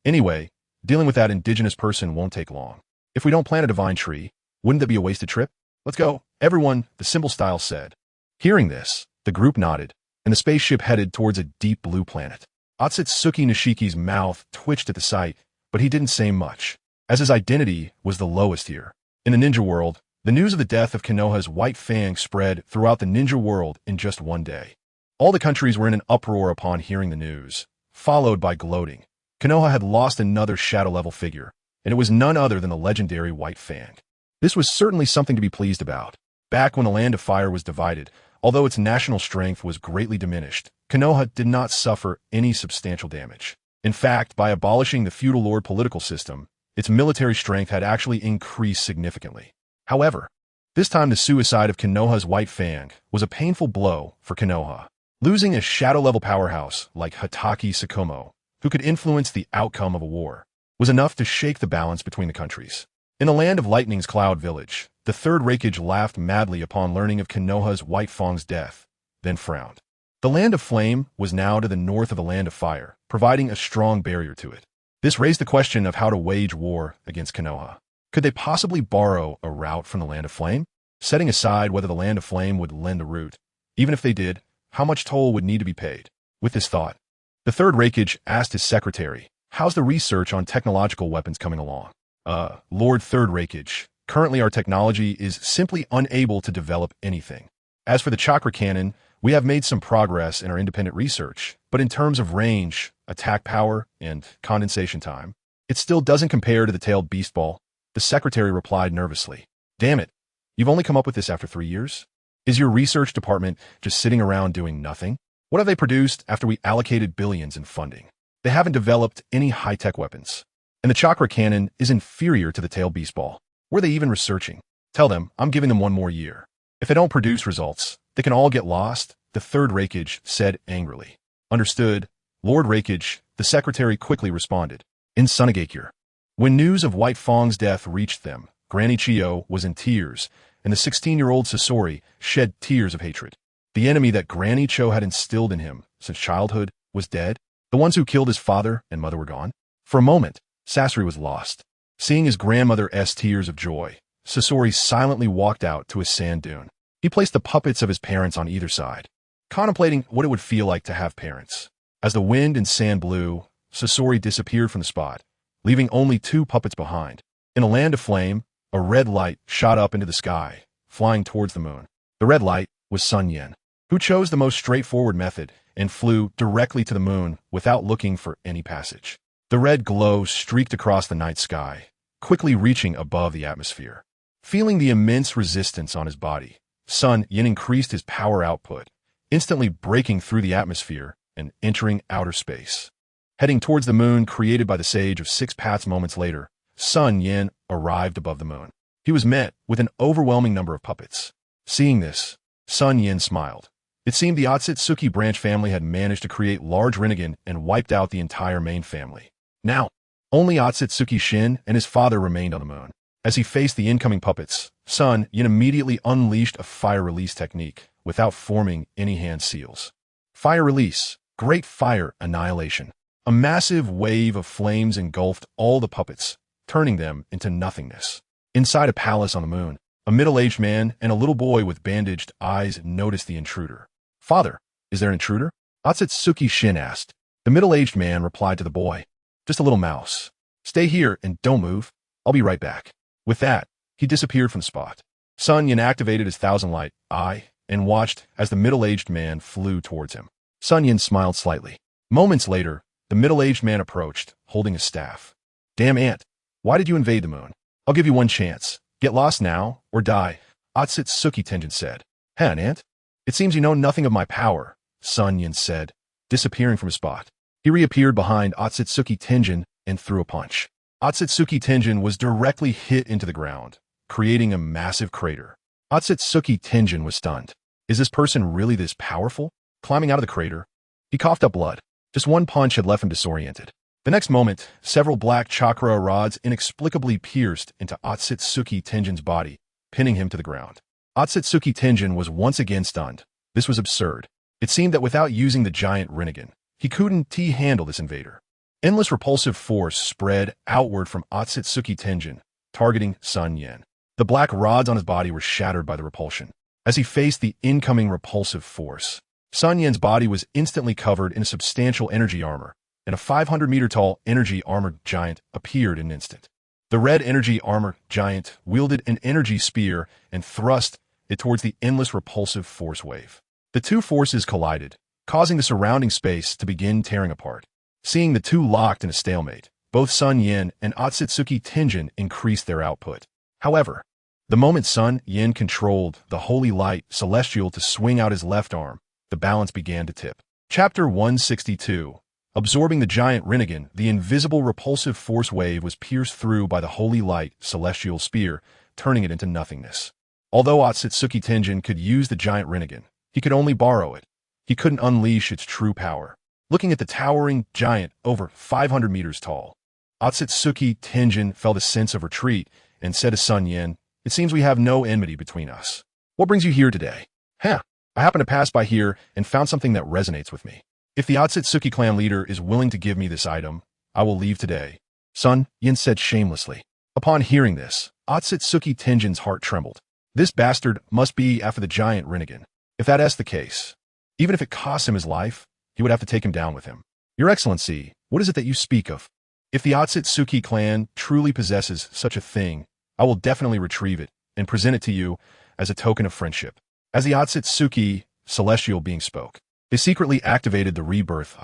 Anyway, dealing with that indigenous person won't take long. If we don't plant a divine tree, wouldn't that be a wasted trip? Let's go, everyone, the symbol style said. Hearing this, the group nodded, and the spaceship headed towards a deep blue planet. Otsutsuki Nishiki's mouth twitched at the sight, but he didn't say much, as his identity was the lowest here. In the ninja world, the news of the death of Konoha's White Fang spread throughout the ninja world in just one day. All the countries were in an uproar upon hearing the news, followed by gloating. Konoha had lost another shadow-level figure, and it was none other than the legendary White Fang. This was certainly something to be pleased about. Back when the Land of Fire was divided, although its national strength was greatly diminished, Konoha did not suffer any substantial damage. In fact, by abolishing the feudal lord political system, its military strength had actually increased significantly. However, this time the suicide of Konoha's White Fang was a painful blow for Konoha. Losing a shadow-level powerhouse like Hatake Sakomo, who could influence the outcome of a war, was enough to shake the balance between the countries. In the land of Lightning's Cloud Village, the third Raikage laughed madly upon learning of Konoha's White Fang's death, then frowned. The Land of Flame was now to the north of the Land of Fire, providing a strong barrier to it. This raised the question of how to wage war against Konoha. Could they possibly borrow a route from the Land of Flame? Setting aside whether the Land of Flame would lend a route, even if they did, how much toll would need to be paid? With this thought, the third Raikage asked his secretary, "How's the research on technological weapons coming along?" Lord Third Raikage, currently our technology is simply unable to develop anything. As for the chakra cannon, we have made some progress in our independent research, but in terms of range, attack power, and condensation time, it still doesn't compare to the tailed beast ball. The secretary replied nervously. Damn it, you've only come up with this after 3 years? Is your research department just sitting around doing nothing? What have they produced after we allocated billions in funding? They haven't developed any high-tech weapons. And the chakra cannon is inferior to the tailed beast ball. Were they even researching? Tell them I'm giving them 1 more year. If they don't produce results, they can all get lost, the third Raikage said angrily. Understood, Lord Raikage, the secretary quickly responded. In Sunagakure. When news of White Fang's death reached them, Granny Chiyo was in tears, and the 16-year-old Sasori shed tears of hatred. The enemy that Granny Cho had instilled in him since childhood was dead. The ones who killed his father and mother were gone. For a moment, Sasori was lost. Seeing his grandmother's tears of joy, Sasori silently walked out to a sand dune. He placed the puppets of his parents on either side, contemplating what it would feel like to have parents. As the wind and sand blew, Sasori disappeared from the spot, leaving only 2 puppets behind. In a land of flame, a red light shot up into the sky, flying towards the moon. The red light was SunYan, who chose the most straightforward method and flew directly to the moon without looking for any passage. The red glow streaked across the night sky, quickly reaching above the atmosphere. Feeling the immense resistance on his body, SunYan increased his power output, instantly breaking through the atmosphere and entering outer space. Heading towards the moon created by the Sage of 6 Paths moments later, SunYan arrived above the moon. He was met with an overwhelming number of puppets. Seeing this, SunYan smiled. It seemed the Otsutsuki branch family had managed to create large Rinnegan and wiped out the entire main family. Now, only Otsutsuki Shin and his father remained on the moon. As he faced the incoming puppets, SunYan immediately unleashed a fire release technique without forming any hand seals. Fire release, great fire annihilation. A massive wave of flames engulfed all the puppets, turning them into nothingness. Inside a palace on the moon, a middle-aged man and a little boy with bandaged eyes noticed the intruder. Father, is there an intruder? Otsutsuki Shin asked. The middle-aged man replied to the boy. Just a little mouse. Stay here and don't move. I'll be right back. With that, he disappeared from the spot. SunYan activated his thousand-light eye and watched as the middle-aged man flew towards him. SunYan smiled slightly. Moments later, the middle-aged man approached, holding a staff. Damn ant. Why did you invade the moon? I'll give you one chance. Get lost now, or die, Otsutsuki Tenjin said. Hen, ant? It seems you know nothing of my power, SunYan said, disappearing from his spot. He reappeared behind Otsutsuki Tenjin and threw a punch. Otsutsuki Tenjin was directly hit into the ground, creating a massive crater. Otsutsuki Tenjin was stunned. Is this person really this powerful? Climbing out of the crater, he coughed up blood. Just one punch had left him disoriented. The next moment, several black chakra rods inexplicably pierced into Otsutsuki Tenjin's body, pinning him to the ground. Otsutsuki Tenjin was once again stunned. This was absurd. It seemed that without using the giant Rinnegan, he couldn't handle this invader. Endless repulsive force spread outward from Otsutsuki Tenjin, targeting SunYan. The black rods on his body were shattered by the repulsion. As he faced the incoming repulsive force, SunYan's body was instantly covered in a substantial energy armor, and a 500-meter-tall energy armored giant appeared in an instant. The red energy armor giant wielded an energy spear and thrust it towards the endless repulsive force wave. The two forces collided, causing the surrounding space to begin tearing apart. Seeing the two locked in a stalemate, both SunYan and Otsutsuki Tenjin increased their output. However, the moment SunYan controlled the holy light celestial to swing out his left arm, the balance began to tip. Chapter 162. Absorbing the giant Rinnegan, the invisible repulsive force wave was pierced through by the holy light celestial spear, turning it into nothingness. Although Otsutsuki Tenjin could use the giant Rinnegan, he could only borrow it. He couldn't unleash its true power. Looking at the towering giant over 500 meters tall, Otsutsuki Tenjin felt a sense of retreat and said to SunYan, "It seems we have no enmity between us. What brings you here today?" I happened to pass by here and found something that resonates with me. If the Otsutsuki clan leader is willing to give me this item, I will leave today, SunYan said shamelessly. Upon hearing this, Otsutsuki Tenjin's heart trembled. This bastard must be after the giant Rinnegan. If that is the case, even if it costs him his life, he would have to take him down with him. Your Excellency, what is it that you speak of? If the Otsutsuki clan truly possesses such a thing, I will definitely retrieve it and present it to you as a token of friendship. As the Otsutsuki celestial being spoke, they secretly activated the rebirth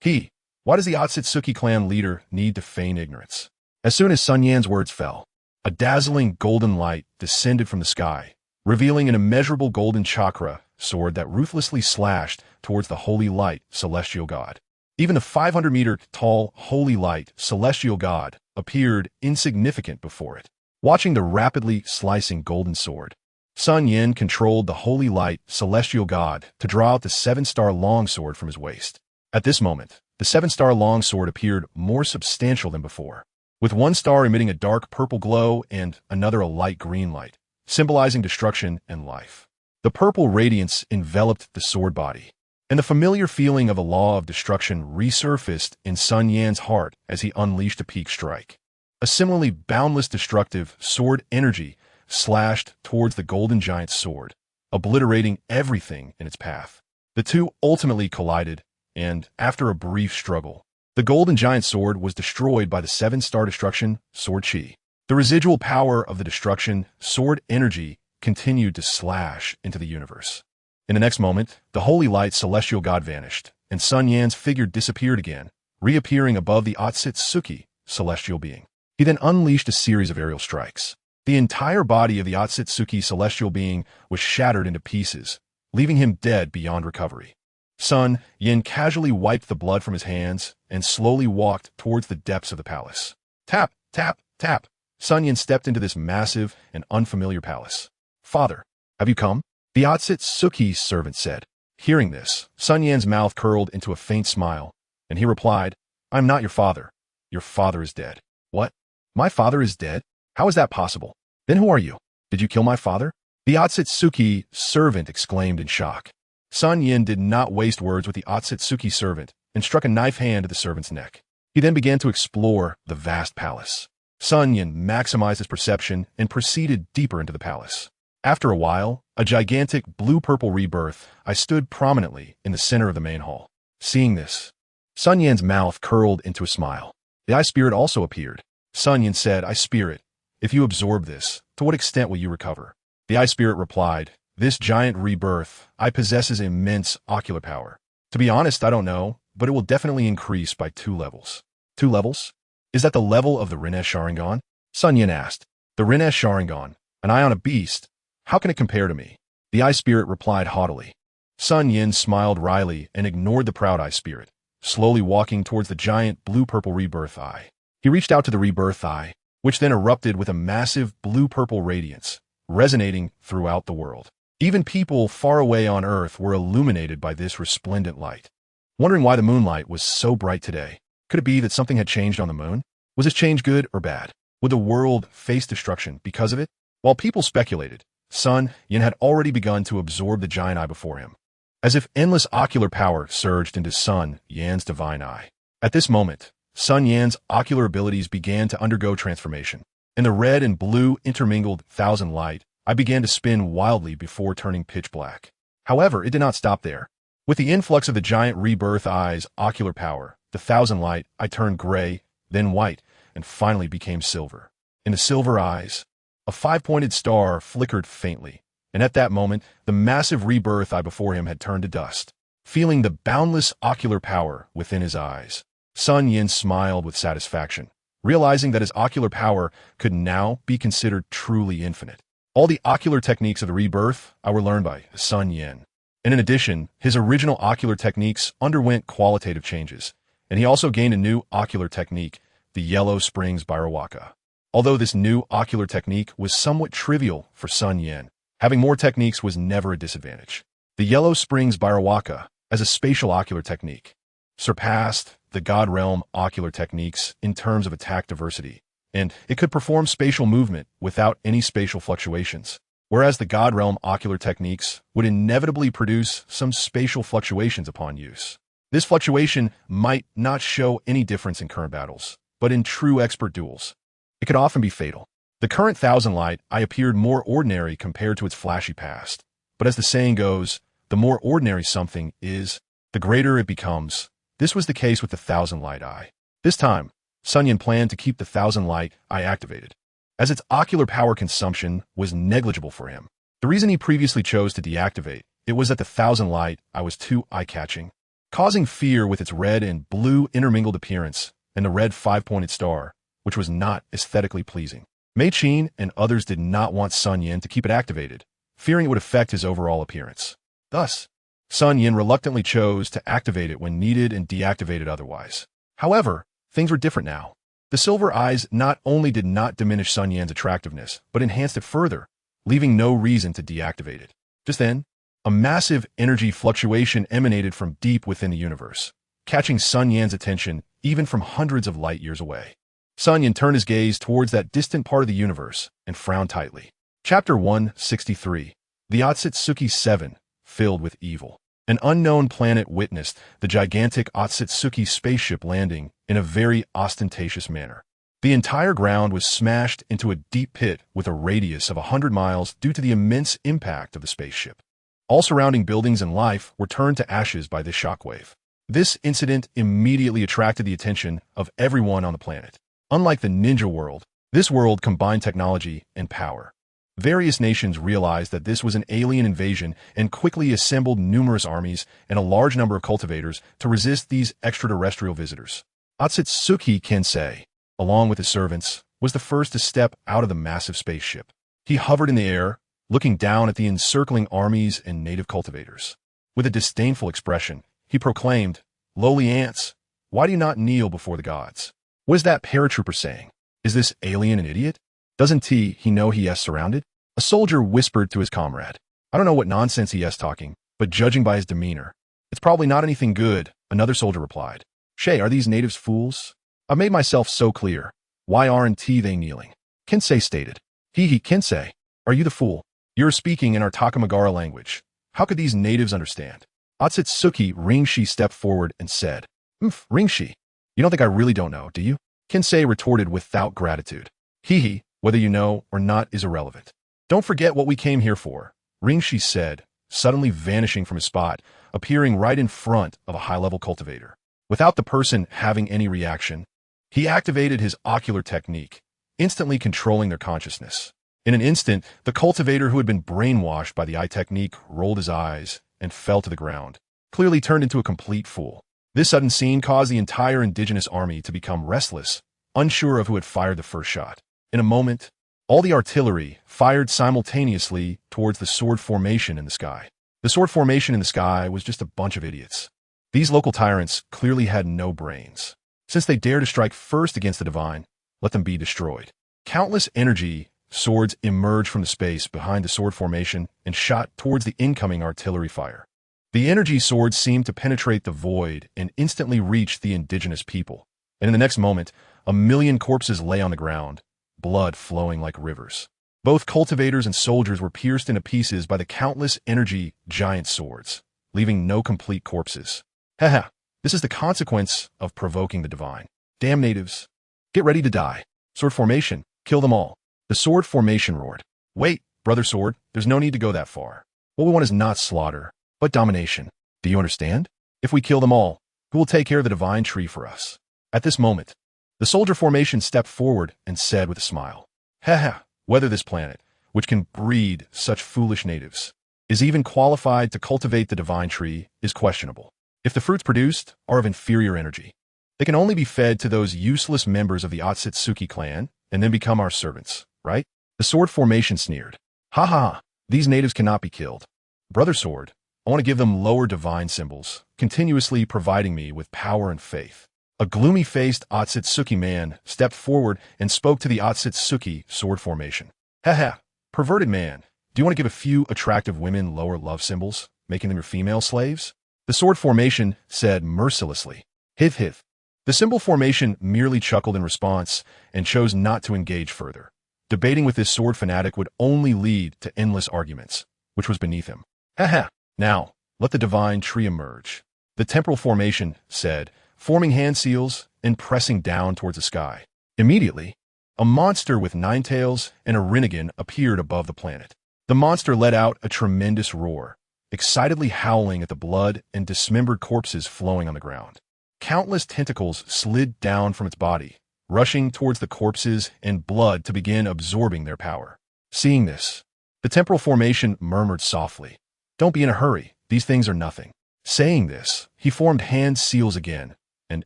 He. Why does the Otsutsuki clan leader need to feign ignorance? As soon as SunYan's words fell, a dazzling golden light descended from the sky, revealing an immeasurable golden chakra sword that ruthlessly slashed towards the holy light celestial god. Even the 500-meter-tall holy light celestial god appeared insignificant before it. Watching the rapidly slicing golden sword, SunYan controlled the holy light celestial god to draw out the 7-star longsword from his waist. At this moment, the 7-star longsword appeared more substantial than before, with one star emitting a dark purple glow and another a light green light, symbolizing destruction and life. The purple radiance enveloped the sword body, and the familiar feeling of a law of destruction resurfaced in SunYan's heart as he unleashed a peak strike. A similarly boundless destructive sword energy slashed towards the golden giant's sword, obliterating everything in its path. The two ultimately collided, and, after a brief struggle, the golden giant sword was destroyed by the 7-star destruction sword chi. The residual power of the destruction sword energy continued to slash into the universe. In the next moment, the holy light celestial god vanished, and SunYan's figure disappeared again, reappearing above the Otsutsuki celestial being. He then unleashed a series of aerial strikes. The entire body of the Otsutsuki celestial being was shattered into pieces, leaving him dead beyond recovery. SunYan casually wiped the blood from his hands and slowly walked towards the depths of the palace. Tap, tap, tap. SunYan stepped into this massive and unfamiliar palace. "Father, have you come?" the Otsutsuki servant said. Hearing this, SunYan's mouth curled into a faint smile, and he replied, "I'm not your father. Your father is dead." "What? My father is dead? How is that possible? Then who are you? Did you kill my father?" the Otsutsuki servant exclaimed in shock. SunYan did not waste words with the Otsutsuki servant and struck a knife hand to the servant's neck. He then began to explore the vast palace. SunYan maximized his perception and proceeded deeper into the palace. After a while, a gigantic blue-purple rebirth stood prominently in the center of the main hall. Seeing this, SunYan's mouth curled into a smile. The Eye Spirit also appeared. SunYan said, "Eye Spirit, if you absorb this, to what extent will you recover?" The Eye Spirit replied, "This giant rebirth possesses immense ocular power. To be honest, I don't know, but it will definitely increase by 2 levels. 2 levels? Is that the level of the Rinne's Sharingan? SunYan asked. The Rinne's Sharingan, an eye on a beast. How can it compare to me? The Eye Spirit replied haughtily. SunYan smiled wryly and ignored the proud Eye Spirit, slowly walking towards the giant blue-purple rebirth eye. He reached out to the rebirth eye, which then erupted with a massive blue-purple radiance, resonating throughout the world. Even people far away on Earth were illuminated by this resplendent light. Wondering why the moonlight was so bright today. Could it be that something had changed on the moon? Was this change good or bad? Would the world face destruction because of it? While people speculated, SunYan had already begun to absorb the giant eye before him. As if endless ocular power surged into SunYan's divine eye. At this moment, SunYan's ocular abilities began to undergo transformation. In the red and blue intermingled thousand light, I began to spin wildly before turning pitch black. However, it did not stop there. With the influx of the giant rebirth eye's ocular power, the thousand light, I turned gray, then white, and finally became silver. In the silver eyes, a five-pointed star flickered faintly, and at that moment, the massive rebirth eye before him had turned to dust. Feeling the boundless ocular power within his eyes, SunYan smiled with satisfaction, realizing that his ocular power could now be considered truly infinite. All the ocular techniques of the rebirth eye were learned by SunYan. And in addition, his original ocular techniques underwent qualitative changes, and he also gained a new ocular technique, the Yellow Springs Birawaka. Although this new ocular technique was somewhat trivial for SunYan, having more techniques was never a disadvantage. The Yellow Springs Birawaka, as a spatial ocular technique, surpassed the God Realm ocular techniques in terms of attack diversity, and it could perform spatial movement without any spatial fluctuations, whereas the God Realm ocular techniques would inevitably produce some spatial fluctuations upon use. This fluctuation might not show any difference in current battles, but in true expert duels, it could often be fatal. The current Thousand Light Eye appeared more ordinary compared to its flashy past, but as the saying goes, the more ordinary something is, the greater it becomes. This was the case with the Thousand Light Eye. This time, SunYan planned to keep the Thousand Light Eye activated, as its ocular power consumption was negligible for him. The reason he previously chose to deactivate it was that the Thousand Light Eye was too eye-catching, causing fear with its red and blue intermingled appearance and the red five-pointed star, which was not aesthetically pleasing. Mei Qin and others did not want SunYan to keep it activated, fearing it would affect his overall appearance. Thus, SunYan reluctantly chose to activate it when needed and deactivate it otherwise. However, things were different now. The silver eyes not only did not diminish SunYan's attractiveness, but enhanced it further, leaving no reason to deactivate it. Just then, a massive energy fluctuation emanated from deep within the universe, catching SunYan's attention even from hundreds of light years away. SunYan turned his gaze towards that distant part of the universe and frowned tightly. Chapter 163. The Otsutsuki 7, Filled with Evil. An unknown planet witnessed the gigantic Otsutsuki spaceship landing in a very ostentatious manner. The entire ground was smashed into a deep pit with a radius of 100 miles due to the immense impact of the spaceship. All surrounding buildings and life were turned to ashes by this shockwave. This incident immediately attracted the attention of everyone on the planet. Unlike the ninja world, this world combined technology and power. Various nations realized that this was an alien invasion and quickly assembled numerous armies and a large number of cultivators to resist these extraterrestrial visitors. Otsutsuki Kensei, along with his servants, was the first to step out of the massive spaceship. He hovered in the air, looking down at the encircling armies and native cultivators. With a disdainful expression, he proclaimed, "Lowly ants, why do you not kneel before the gods? What is that paratrooper saying? Is this alien an idiot? Doesn't he know he is surrounded?" A soldier whispered to his comrade. "I don't know what nonsense he is talking, but judging by his demeanor, it's probably not anything good," another soldier replied. "Shay, are these natives fools? I've made myself so clear. Why aren't they kneeling?" Kensei stated. He, Kensei, are you the fool? You're speaking in our Takamagara language. How could these natives understand? Otsutsuki Ringshi stepped forward and said, Ringshi, you don't think I really don't know, do you?" Kensei retorted without gratitude. He, whether you know or not is irrelevant. "Don't forget what we came here for," Ringshi said, suddenly vanishing from his spot, appearing right in front of a high-level cultivator. Without the person having any reaction, he activated his ocular technique, instantly controlling their consciousness. In an instant, the cultivator who had been brainwashed by the eye technique rolled his eyes and fell to the ground, clearly turned into a complete fool. This sudden scene caused the entire indigenous army to become restless, unsure of who had fired the first shot. In a moment, all the artillery fired simultaneously towards the sword formation in the sky. The sword formation in the sky was just a bunch of idiots. These local tyrants clearly had no brains. Since they dared to strike first against the divine, let them be destroyed. Countless energy swords emerged from the space behind the sword formation and shot towards the incoming artillery fire. The energy swords seemed to penetrate the void and instantly reach the indigenous people. And in the next moment, 1,000,000 corpses lay on the ground, blood flowing like rivers. Both cultivators and soldiers were pierced into pieces by the countless energy giant swords, leaving no complete corpses. Haha, this is the consequence of provoking the divine. Damn natives. Get ready to die. Sword formation, kill them all. The sword formation roared. Wait, brother sword, there's no need to go that far. What we want is not slaughter, but domination. Do you understand? If we kill them all, who will take care of the divine tree for us? At this moment, the soldier formation stepped forward and said with a smile, Haha, whether this planet, which can breed such foolish natives, is even qualified to cultivate the divine tree is questionable. If the fruits produced are of inferior energy, they can only be fed to those useless members of the Otsutsuki clan and then become our servants, right? The sword formation sneered. Ha ha, these natives cannot be killed. Brother sword, I want to give them lower divine symbols, continuously providing me with power and faith. A gloomy-faced Otsutsuki man stepped forward and spoke to the Otsutsuki sword formation. Haha, perverted man, do you want to give a few attractive women lower love symbols, making them your female slaves? The sword formation said mercilessly. Hith. The symbol formation merely chuckled in response and chose not to engage further. Debating with this sword fanatic would only lead to endless arguments, which was beneath him. Haha, now, let the divine tree emerge. The temporal formation said, forming hand seals and pressing down towards the sky. Immediately, a monster with 9 tails and a Rinnegan appeared above the planet. The monster let out a tremendous roar, excitedly howling at the blood and dismembered corpses flowing on the ground. Countless tentacles slid down from its body, rushing towards the corpses and blood to begin absorbing their power. Seeing this, the temporal formation murmured softly, Don't be in a hurry, these things are nothing. Saying this, he formed hand seals again, and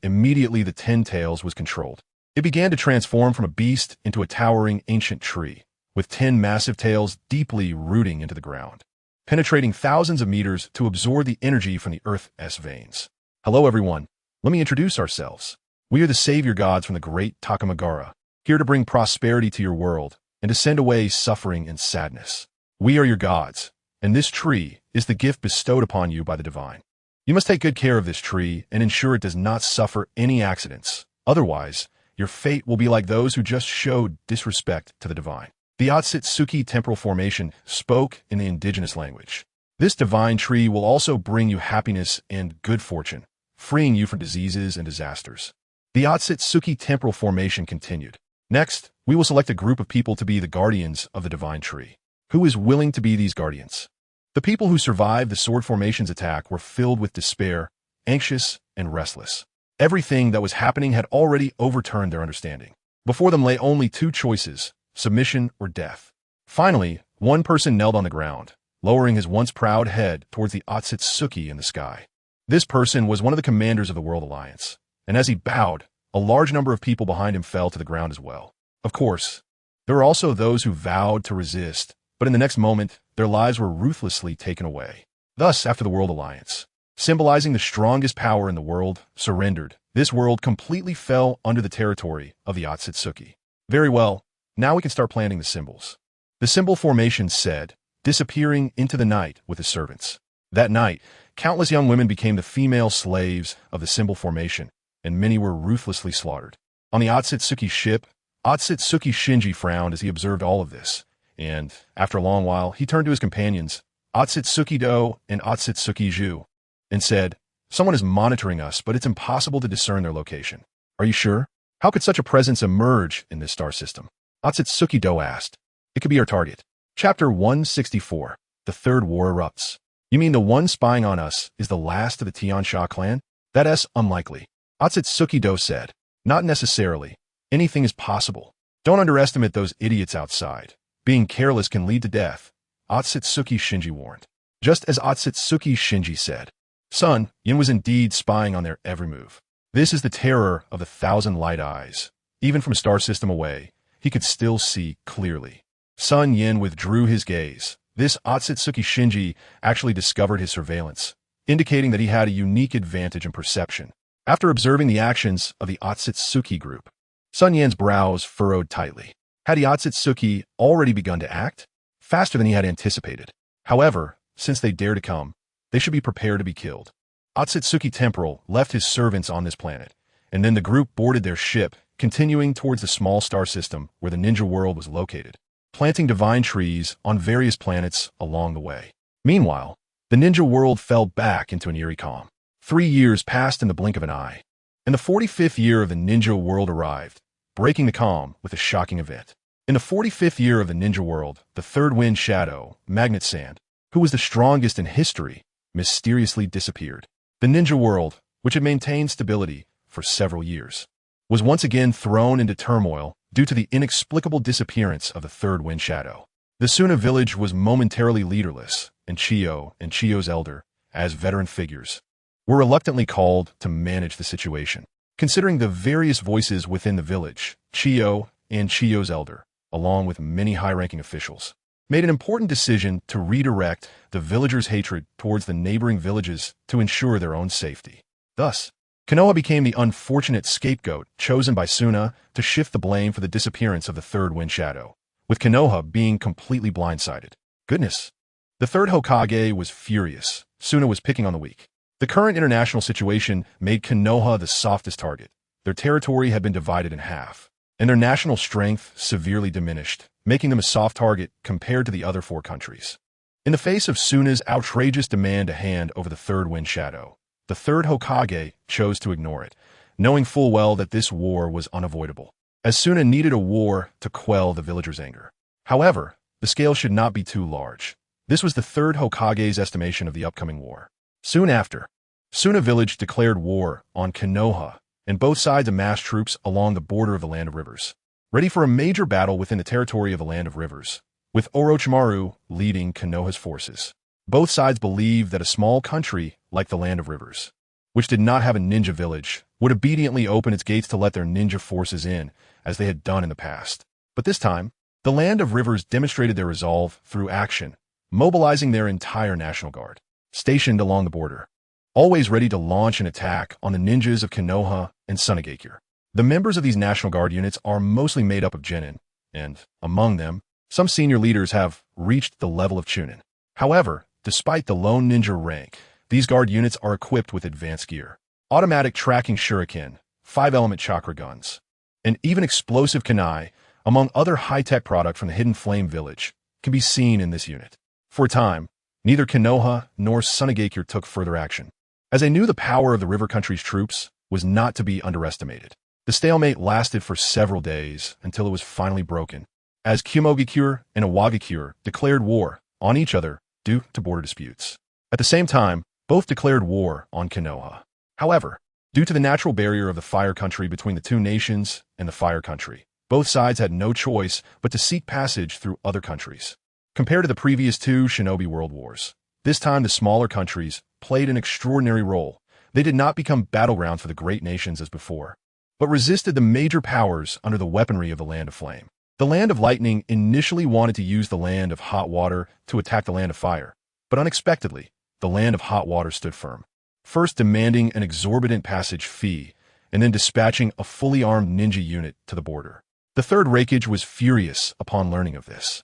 immediately the 10 tails was controlled. It began to transform from a beast into a towering ancient tree, with 10 massive tails deeply rooting into the ground, penetrating thousands of meters to absorb the energy from the Earth's veins. Hello everyone, let me introduce ourselves. We are the savior gods from the great Takamagara, here to bring prosperity to your world and to send away suffering and sadness. We are your gods, and this tree is the gift bestowed upon you by the divine. You must take good care of this tree and ensure it does not suffer any accidents. Otherwise, your fate will be like those who just showed disrespect to the divine. The Otsutsuki temporal formation spoke in the indigenous language. This divine tree will also bring you happiness and good fortune, freeing you from diseases and disasters. The Otsutsuki temporal formation continued. Next, we will select a group of people to be the guardians of the divine tree. Who is willing to be these guardians? The people who survived the sword formation's attack were filled with despair, anxious, and restless. Everything that was happening had already overturned their understanding. Before them lay only 2 choices, submission or death. Finally, one person knelt on the ground, lowering his once proud head towards the Otsutsuki in the sky. This person was one of the commanders of the World Alliance, and as he bowed, a large number of people behind him fell to the ground as well. Of course, there were also those who vowed to resist, but in the next moment, their lives were ruthlessly taken away. Thus, after the World Alliance, symbolizing the strongest power in the world, surrendered, this world completely fell under the territory of the Otsutsuki. Very well, now we can start planting the symbols. The symbol formation said, disappearing into the night with his servants. That night, countless young women became the female slaves of the symbol formation, and many were ruthlessly slaughtered. On the Otsutsuki ship, Otsutsuki Shinji frowned as he observed all of this, and, after a long while, he turned to his companions, Otsutsuki Do and Otsutsuki Ju, and said, Someone is monitoring us, but it's impossible to discern their location. Are you sure? How could such a presence emerge in this star system? Otsutsuki Do asked. It could be our target. Chapter 164. The Third War Erupts. You mean the one spying on us is the last of the Tiansha clan? That's unlikely. Otsutsuki Do said. Not necessarily. Anything is possible. Don't underestimate those idiots outside. Being careless can lead to death, Otsutsuki Shinji warned. Just as Otsutsuki Shinji said. SunYan was indeed spying on their every move. This is the terror of the 1,000 light eyes. Even from a star system away, he could still see clearly. SunYan withdrew his gaze. This Otsutsuki Shinji actually discovered his surveillance, indicating that he had a unique advantage in perception. After observing the actions of the Otsutsuki group, SunYan's brows furrowed tightly. Had the Otsutsuki already begun to act? Faster than he had anticipated. However, since they dare to come, they should be prepared to be killed. Otsutsuki Temporal left his servants on this planet, and then the group boarded their ship, continuing towards the small star system where the ninja world was located, planting divine trees on various planets along the way. Meanwhile, the ninja world fell back into an eerie calm. 3 years passed in the blink of an eye, and the 45th year of the ninja world arrived, breaking the calm with a shocking event. In the 45th year of the ninja world, the third wind shadow, Magnet Sand, who was the strongest in history, mysteriously disappeared. The ninja world, which had maintained stability for several years, was once again thrown into turmoil due to the inexplicable disappearance of the third wind shadow. The Suna village was momentarily leaderless, and Chiyo's elder, as veteran figures, were reluctantly called to manage the situation. Considering the various voices within the village, Chiyo and Chiyo's elder, along with many high-ranking officials, made an important decision to redirect the villagers' hatred towards the neighboring villages to ensure their own safety. Thus, Konoha became the unfortunate scapegoat chosen by Suna to shift the blame for the disappearance of the third wind shadow, with Konoha being completely blindsided. Goodness! The third Hokage was furious. Suna was picking on the weak. The current international situation made Konoha the softest target. Their territory had been divided in half, and their national strength severely diminished, making them a soft target compared to the other 4 countries. In the face of Suna's outrageous demand to hand over the third wind shadow, the third Hokage chose to ignore it, knowing full well that this war was unavoidable, as Suna needed a war to quell the villagers' anger. However, the scale should not be too large. This was the third Hokage's estimation of the upcoming war. Soon after, Suna village declared war on Konoha, and both sides amassed troops along the border of the Land of Rivers, ready for a major battle within the territory of the Land of Rivers, with Orochimaru leading Konoha's forces. Both sides believed that a small country like the Land of Rivers, which did not have a ninja village, would obediently open its gates to let their ninja forces in, as they had done in the past. But this time, the Land of Rivers demonstrated their resolve through action, mobilizing their entire National Guard, stationed along the border, always ready to launch an attack on the ninjas of Konoha and Sunagaikure. The members of these National Guard units are mostly made up of genin, and, among them, some senior leaders have reached the level of chunin. However, despite the lone ninja rank, these guard units are equipped with advanced gear, automatic tracking shuriken, 5-element chakra guns, and even explosive kunai, among other high-tech product from the Hidden Flame Village, can be seen in this unit. For a time, neither Konoha nor Sunagaikure took further action, as they knew the power of the River Country's troops was not to be underestimated. The stalemate lasted for several days until it was finally broken, as Kumogakure and Iwagakure declared war on each other due to border disputes. At the same time, both declared war on Konoha. However, due to the natural barrier of the Fire Country between the 2 nations and the Fire Country, both sides had no choice but to seek passage through other countries. Compared to the previous 2 Shinobi World Wars, this time the smaller countries played an extraordinary role. They did not become battlegrounds for the great nations as before, but resisted the major powers under the weaponry of the Land of Flame. The Land of Lightning initially wanted to use the Land of Hot Water to attack the Land of Fire, but unexpectedly, the Land of Hot Water stood firm, first demanding an exorbitant passage fee, and then dispatching a fully armed ninja unit to the border. The third Raikage was furious upon learning of this.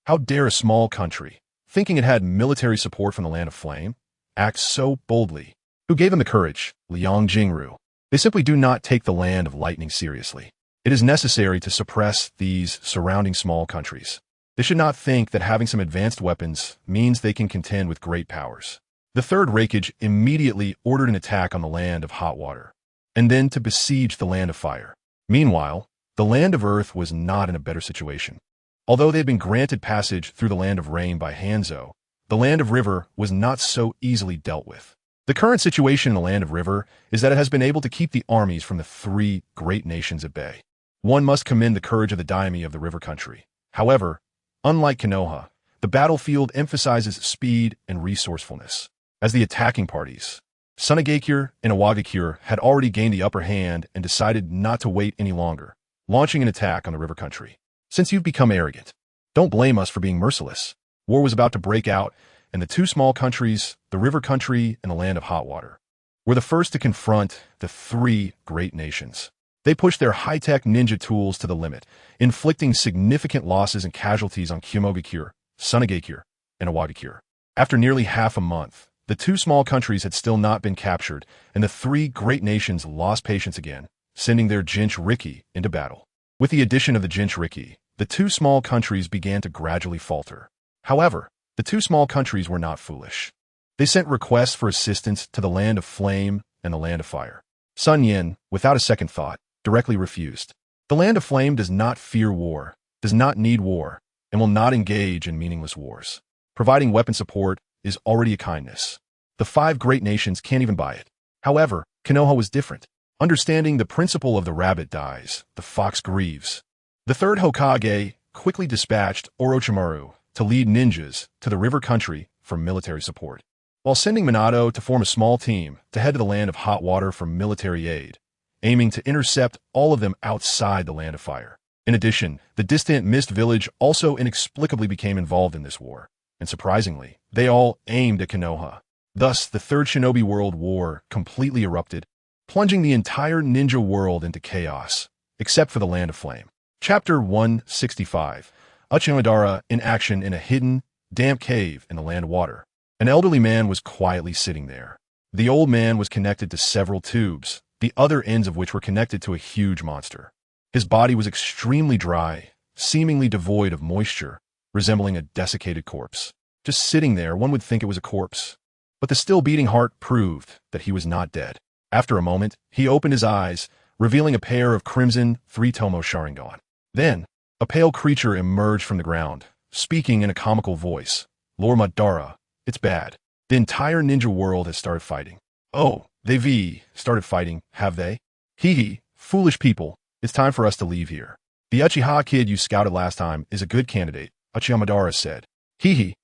How dare a small country, thinking it had military support from the Land of Flame, act so boldly? Who gave them the courage? Liang Jingru. They simply do not take the Land of Lightning seriously. It is necessary to suppress these surrounding small countries. They should not think that having some advanced weapons means they can contend with great powers. The third Raikage immediately ordered an attack on the Land of Hot Water, and then to besiege the Land of Fire. Meanwhile, the Land of Earth was not in a better situation. Although they had been granted passage through the Land of Rain by Hanzo, the Land of River was not so easily dealt with. The current situation in the Land of River is that it has been able to keep the armies from the 3 great nations at bay. One must commend the courage of the daimyo of the River Country. However, unlike Konoha, the battlefield emphasizes speed and resourcefulness, as the attacking parties, Sunagaikure and Iwagakure, had already gained the upper hand and decided not to wait any longer, launching an attack on the river country. Since you've become arrogant, don't blame us for being merciless. War was about to break out, and the two small countries, the river country and the land of hot water, were the first to confront the three great nations. They pushed their high-tech ninja tools to the limit, inflicting significant losses and casualties on Kyomogakure, Sunagakure, and Awagakure. After nearly half a month, the two small countries had still not been captured, and the three great nations lost patience again, sending their Jinchuriki into battle. With the addition of the Jinchuriki, the two small countries began to gradually falter. However, the two small countries were not foolish. They sent requests for assistance to the land of flame and the land of fire. SunYan, without a second thought, directly refused. The land of flame does not fear war, does not need war, and will not engage in meaningless wars. Providing weapon support is already a kindness. The five great nations can't even buy it. However, Konoha was different. Understanding the principle of the rabbit dies, the fox grieves. The third Hokage quickly dispatched Orochimaru to lead ninjas to the river country for military support, while sending Minato to form a small team to head to the land of hot water for military aid, aiming to intercept all of them outside the land of fire. In addition, the distant Mist Village also inexplicably became involved in this war, and surprisingly, they all aimed at Konoha. Thus, the Third Shinobi World War completely erupted, plunging the entire ninja world into chaos, except for the Land of Flame. Chapter 165. Uchiha Madara in action in a hidden, damp cave in the Land of Water. An elderly man was quietly sitting there. The old man was connected to several tubes, the other ends of which were connected to a huge monster. His body was extremely dry, seemingly devoid of moisture, resembling a desiccated corpse. Just sitting there, one would think it was a corpse. But the still beating heart proved that he was not dead. After a moment, he opened his eyes, revealing a pair of crimson three-tomo Sharingan. Then, a pale creature emerged from the ground, speaking in a comical voice. Lord Madara, it's bad. The entire ninja world has started fighting. Oh, they've started fighting, have they? He, foolish people, it's time for us to leave here. The Uchiha kid you scouted last time is a good candidate, Uchiha Madara said.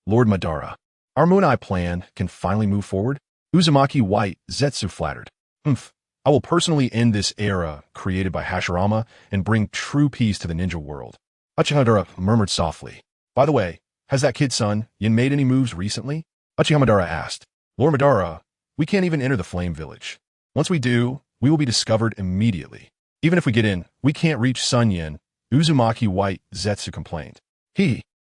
Lord Madara. Our Moon Eye plan can finally move forward? Uzumaki White Zetsu flattered. I will personally end this era created by Hashirama and bring true peace to the ninja world. Uchiha Madara murmured softly. By the way, has that kid SunYan made any moves recently? Uchiha Madara asked. Lord Madara, we can't even enter the Flame Village. Once we do, we will be discovered immediately. Even if we get in, we can't reach SunYan, Uzumaki White Zetsu complained.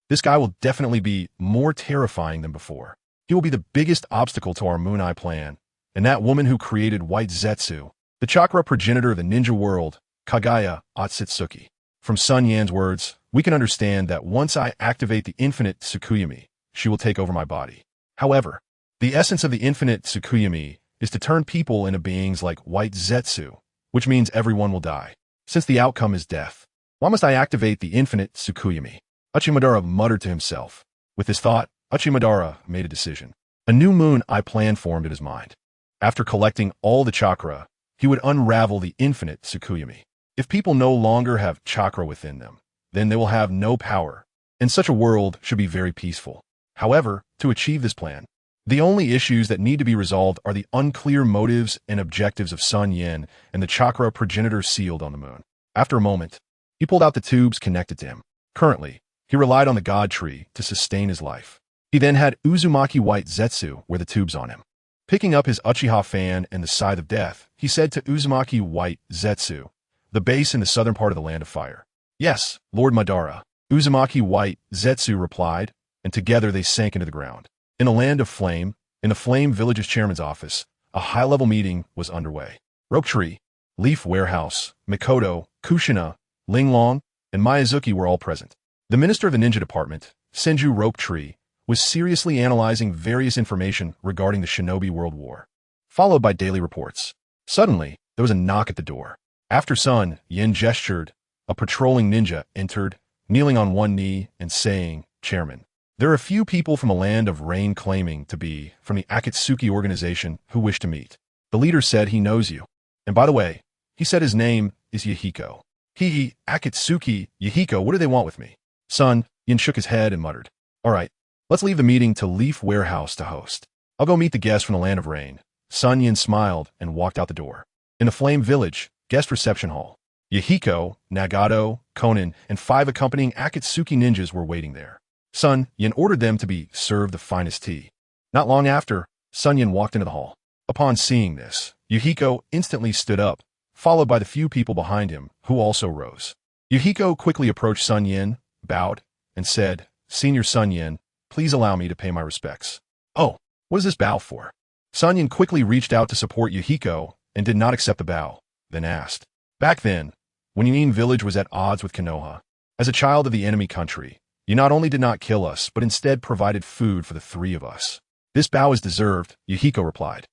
This guy will definitely be more terrifying than before. He will be the biggest obstacle to our Moon Eye plan. And that woman who created White Zetsu, the chakra progenitor of the ninja world, Kagaya Otsutsuki. From SunYan's words, we can understand that once I activate the infinite Tsukuyami, she will take over my body. However, the essence of the infinite Tsukuyami is to turn people into beings like White Zetsu, which means everyone will die. Since the outcome is death, why must I activate the infinite Tsukuyami? Uchiha Madara muttered to himself. With this thought, Uchiha Madara made a decision. A new Moon Eye plan formed in his mind. After collecting all the chakra, he would unravel the infinite Tsukuyami. If people no longer have chakra within them, then they will have no power, and such a world should be very peaceful. However, to achieve this plan, the only issues that need to be resolved are the unclear motives and objectives of SunYan and the chakra progenitor sealed on the moon. After a moment, he pulled out the tubes connected to him. Currently, he relied on the God Tree to sustain his life. He then had Uzumaki White Zetsu wear the tubes on him. Picking up his Uchiha fan and the Scythe of Death, he said to Uzumaki White Zetsu, the base in the southern part of the Land of Fire. Yes, Lord Madara. Uzumaki White Zetsu replied, and together they sank into the ground. In the Land of Flame, in the Flame Village's chairman's office, a high-level meeting was underway. Rope Tree, Leaf Warehouse, Mikoto, Kushina, Linglong, and Miyazuki were all present. The minister of the ninja department, Senju Rope Tree, was seriously analyzing various information regarding the Shinobi World War, followed by daily reports. Suddenly, there was a knock at the door. After SunYan gestured, a patrolling ninja entered, kneeling on one knee and saying, Chairman, there are a few people from a Land of Rain claiming to be from the Akatsuki organization who wish to meet. The leader said he knows you. And by the way, he said his name is Yahiko. Akatsuki, Yahiko, what do they want with me? SunYan shook his head and muttered, All right, let's leave the meeting to Leaf Warehouse to host. I'll go meet the guests from the Land of Rain. SunYan smiled and walked out the door. In the Flame Village, guest reception hall, Yahiko, Nagato, Konan, and 5 accompanying Akatsuki ninjas were waiting there. SunYan ordered them to be served the finest tea. Not long after, SunYan walked into the hall. Upon seeing this, Yahiko instantly stood up, followed by the few people behind him, who also rose. Yahiko quickly approached SunYan, bowed, and said, "Senior SunYan, please allow me to pay my respects." "Oh, what is this bow for?" SunYan quickly reached out to support Yahiko and did not accept the bow, then asked. Back then, when Yanin village was at odds with Konoha, as a child of the enemy country, you not only did not kill us, but instead provided food for the 3 of us. "This bow is deserved," Yahiko replied.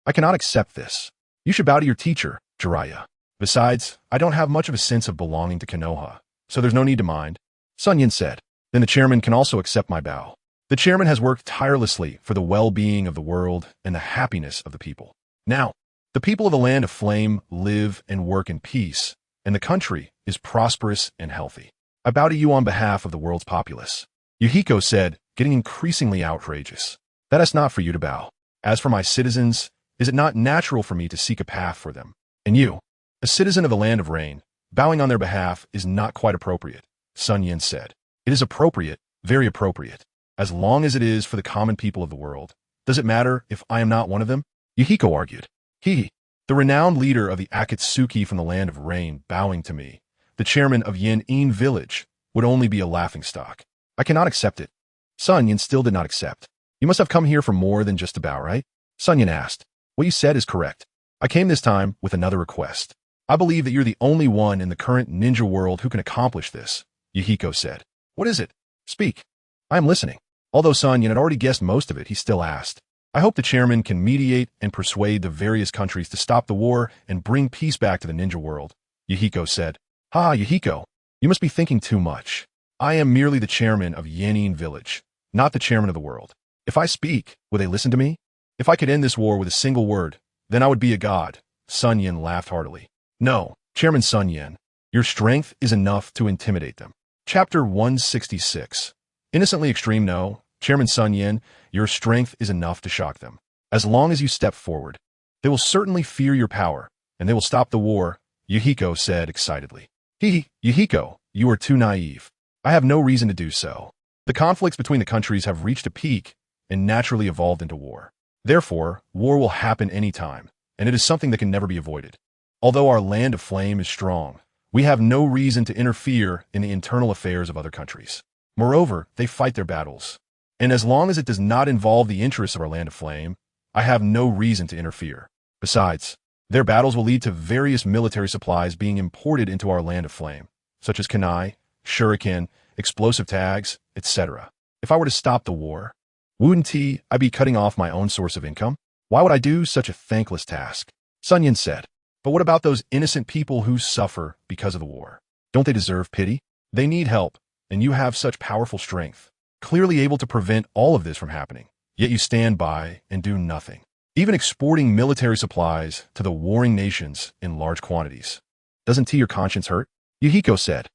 I cannot accept this. You should bow to your teacher, Jiraiya. Besides, I don't have much of a sense of belonging to Konoha, so there's no need to mind. SunYan said. Then the chairman can also accept my bow. The chairman has worked tirelessly for the well-being of the world and the happiness of the people. Now, the people of the land of flame live and work in peace, and the country is prosperous and healthy. I bow to you on behalf of the world's populace. Yahiko said, getting increasingly outrageous. That is not for you to bow. As for my citizens, is it not natural for me to seek a path for them? And you, a citizen of the land of rain, bowing on their behalf is not quite appropriate, SunYan said. It is appropriate, very appropriate, as long as it is for the common people of the world. Does it matter if I am not one of them? Yahiko argued. The renowned leader of the Akatsuki from the land of rain, bowing to me, the chairman of Yanin village, would only be a laughingstock. I cannot accept it. SunYan still did not accept. You must have come here for more than just a bow, right? SunYan asked. What you said is correct. I came this time with another request. I believe that you're the only one in the current ninja world who can accomplish this, Yahiko said. What is it? Speak. I am listening. Although SunYan had already guessed most of it, he still asked. I hope the chairman can mediate and persuade the various countries to stop the war and bring peace back to the ninja world, Yahiko said. Yahiko, you must be thinking too much. I am merely the chairman of Yanin village, not the chairman of the world. If I speak, will they listen to me? If I could end this war with a single word, then I would be a god. SunYan laughed heartily. No, Chairman SunYan, your strength is enough to intimidate them. Chapter 166. Innocently extreme. No, Chairman SunYan, your strength is enough to shock them. As long as you step forward, they will certainly fear your power, and they will stop the war, Yahiko said excitedly. Yahiko, you are too naive. I have no reason to do so. The conflicts between the countries have reached a peak and naturally evolved into war. Therefore, war will happen any time, and it is something that can never be avoided. Although our land of flame is strong, we have no reason to interfere in the internal affairs of other countries. Moreover, they fight their battles. And as long as it does not involve the interests of our land of flame, I have no reason to interfere. Besides, their battles will lead to various military supplies being imported into our land of flame, such as kunai, shuriken, explosive tags, etc. If I were to stop the war, wouldn't I be cutting off my own source of income? Why would I do such a thankless task? SunYan said. But what about those innocent people who suffer because of the war? Don't they deserve pity? They need help, and you have such powerful strength, clearly able to prevent all of this from happening. Yet you stand by and do nothing, even exporting military supplies to the warring nations in large quantities. Doesn't your conscience hurt? Yahiko said.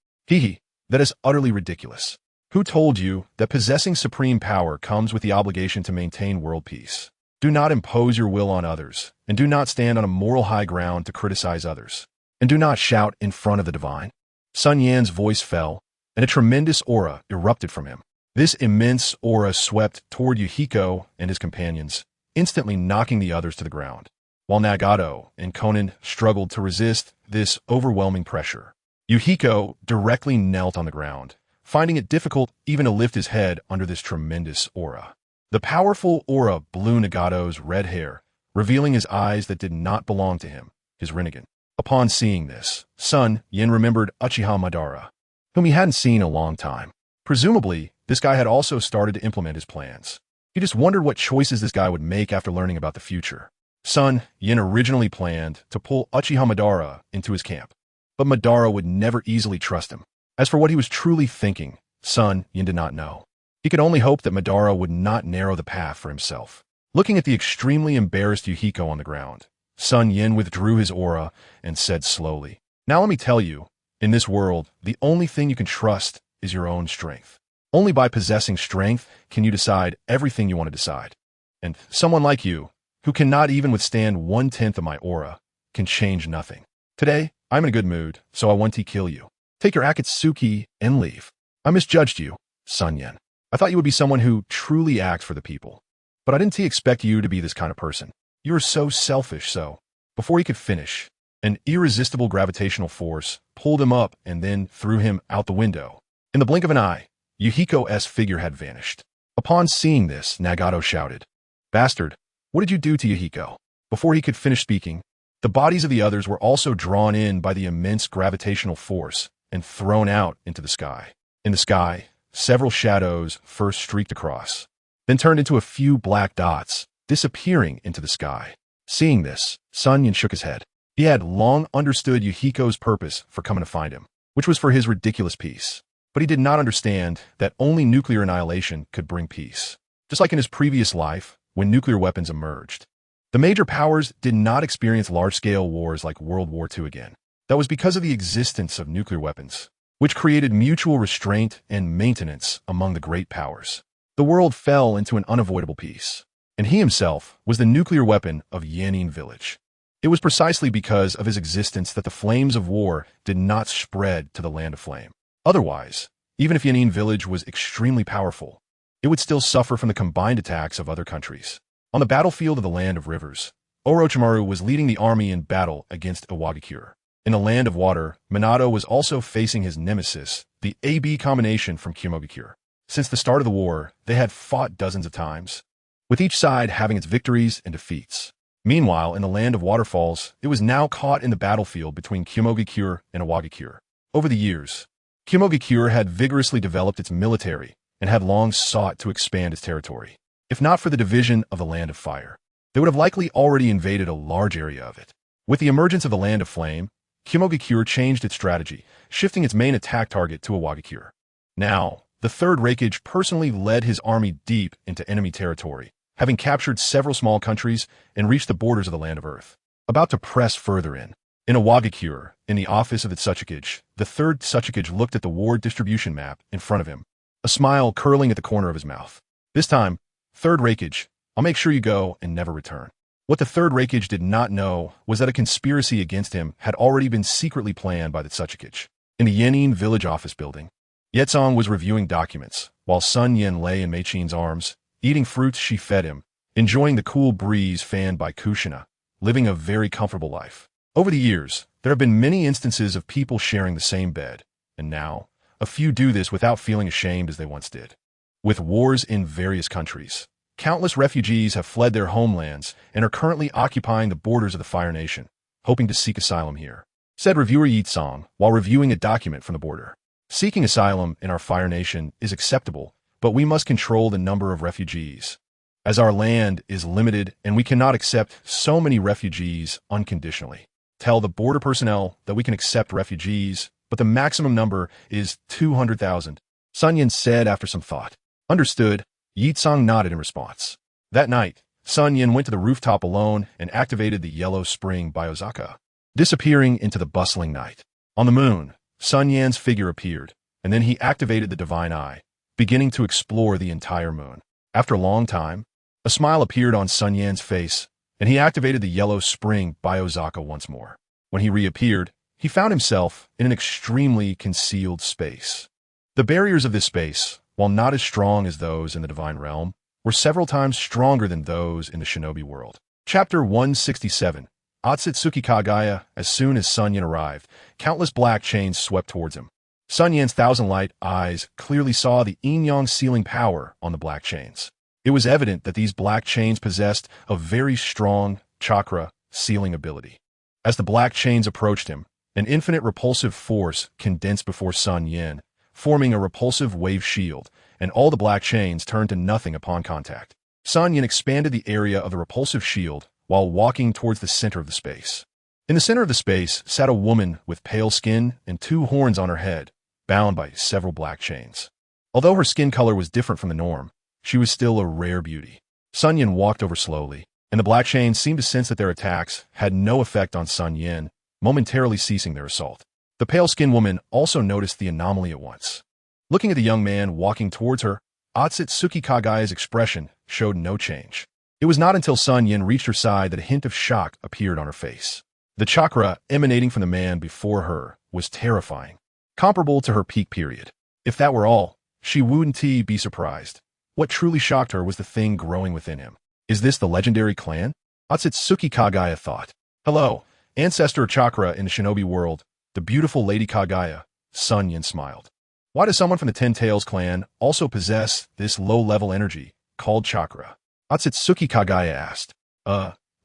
That is utterly ridiculous. Who told you that possessing supreme power comes with the obligation to maintain world peace? Do not impose your will on others, and do not stand on a moral high ground to criticize others, and do not shout in front of the divine. SunYan's voice fell, and a tremendous aura erupted from him. This immense aura swept toward Yahiko and his companions, instantly knocking the others to the ground, while Nagato and Konan struggled to resist this overwhelming pressure. Yahiko directly knelt on the ground, finding it difficult even to lift his head under this tremendous aura. The powerful aura blew Nagato's red hair, revealing his eyes that did not belong to him, his Rinnegan. Upon seeing this, SunYan remembered Uchiha Madara, whom he hadn't seen in a long time. Presumably, this guy had also started to implement his plans. He just wondered what choices this guy would make after learning about the future. SunYan originally planned to pull Uchiha Madara into his camp, but Madara would never easily trust him. As for what he was truly thinking, SunYan did not know. He could only hope that Madara would not narrow the path for himself. Looking at the extremely embarrassed Yahiko on the ground, SunYan withdrew his aura and said slowly, Now let me tell you, in this world, the only thing you can trust is your own strength. Only by possessing strength can you decide everything you want to decide. And someone like you, who cannot even withstand 1/10 of my aura, can change nothing. Today, I'm in a good mood, so I want to kill you. Take your Akatsuki and leave. I misjudged you, SunYan. I thought you would be someone who truly acts for the people. But I didn't expect you to be this kind of person. You are so selfish, so. Before he could finish, an irresistible gravitational force pulled him up and then threw him out the window. In the blink of an eye, Yuhiko's figure had vanished. Upon seeing this, Nagato shouted, "Bastard, what did you do to Yuhiko?" Before he could finish speaking, the bodies of the others were also drawn in by the immense gravitational force and thrown out into the sky. In the sky, several shadows first streaked across, then turned into a few black dots, disappearing into the sky. Seeing this, SunYan shook his head. He had long understood Yuhiko's purpose for coming to find him, which was for his ridiculous peace. But he did not understand that only nuclear annihilation could bring peace. Just like in his previous life, when nuclear weapons emerged. The major powers did not experience large-scale wars like World War II again. That was because of the existence of nuclear weapons, which created mutual restraint and maintenance among the great powers. The world fell into an unavoidable peace, and he himself was the nuclear weapon of Yanin village. It was precisely because of his existence that the flames of war did not spread to the land of flame. Otherwise, even if Yanin village was extremely powerful, it would still suffer from the combined attacks of other countries. On the battlefield of the Land of Rivers, Orochimaru was leading the army in battle against Iwagakure. In the Land of Water, Minato was also facing his nemesis, the AB combination from Kumogakure. Since the start of the war, they had fought dozens of times, with each side having its victories and defeats. Meanwhile, in the Land of Waterfalls, it was now caught in the battlefield between Kumogakure and Iwagakure. Over the years, Kumogakure had vigorously developed its military and had long sought to expand its territory. If not for the division of the Land of Fire, they would have likely already invaded a large area of it. With the emergence of the Land of Flame, Kumogakure changed its strategy, shifting its main attack target to Iwagakure. Now, the Third Raikage personally led his army deep into enemy territory, having captured several small countries and reached the borders of the Land of Earth. About to press further in Iwagakure, in the office of the Tsuchikage, the Third Tsuchikage looked at the ward distribution map in front of him, a smile curling at the corner of his mouth. This time, Third Raikage, I'll make sure you go and never return. What the Third Raikage did not know was that a conspiracy against him had already been secretly planned by the Tsuchikage. In the Yanin village office building, Yetsong was reviewing documents, while SunYan lay in Meichin's arms, eating fruits she fed him, enjoying the cool breeze fanned by Kushina, living a very comfortable life. Over the years, there have been many instances of people sharing the same bed, and now, a few do this without feeling ashamed as they once did. With wars in various countries, countless refugees have fled their homelands and are currently occupying the borders of the Fire Nation, hoping to seek asylum here, said reviewer Yitsong while reviewing a document from the border. Seeking asylum in our Fire Nation is acceptable, but we must control the number of refugees, as our land is limited and we cannot accept so many refugees unconditionally. Tell the border personnel that we can accept refugees, but the maximum number is 200,000, SunYan said after some thought. Understood, Yitsong nodded in response. That night, SunYan went to the rooftop alone and activated the Yellow Spring Biozaka, disappearing into the bustling night. On the moon, SunYan's figure appeared, and then he activated the Divine Eye, beginning to explore the entire moon. After a long time, a smile appeared on SunYan's face, and he activated the Yellow Spring Biozaka once more. When he reappeared, he found himself in an extremely concealed space. The barriers of this space, while not as strong as those in the Divine Realm, were several times stronger than those in the Shinobi world. Chapter 167. Otsutsuki Kagaya. As soon as SunYan arrived, countless black chains swept towards him. SunYan's thousand-light eyes clearly saw the yin-yang sealing power on the black chains. It was evident that these black chains possessed a very strong chakra sealing ability. As the black chains approached him, an infinite repulsive force condensed before SunYan, forming a repulsive wave shield, and all the black chains turned to nothing upon contact. SunYan expanded the area of the repulsive shield while walking towards the center of the space. In the center of the space sat a woman with pale skin and two horns on her head, bound by several black chains. Although her skin color was different from the norm, she was still a rare beauty. SunYan walked over slowly, and the black chains seemed to sense that their attacks had no effect on SunYan, momentarily ceasing their assault. The pale-skinned woman also noticed the anomaly at once. Looking at the young man walking towards her, Otsutsuki Kagaya's expression showed no change. It was not until SunYan reached her side that a hint of shock appeared on her face. The chakra emanating from the man before her was terrifying, comparable to her peak period. If that were all, she wouldn't be surprised. What truly shocked her was the thing growing within him. Is this the legendary clan? Otsutsuki Kagaya thought. Hello, ancestor chakra in the shinobi world, the beautiful Lady Kagaya, SunYan smiled. Why does someone from the Ten Tails clan also possess this low-level energy called chakra? Otsutsuki Kagaya asked.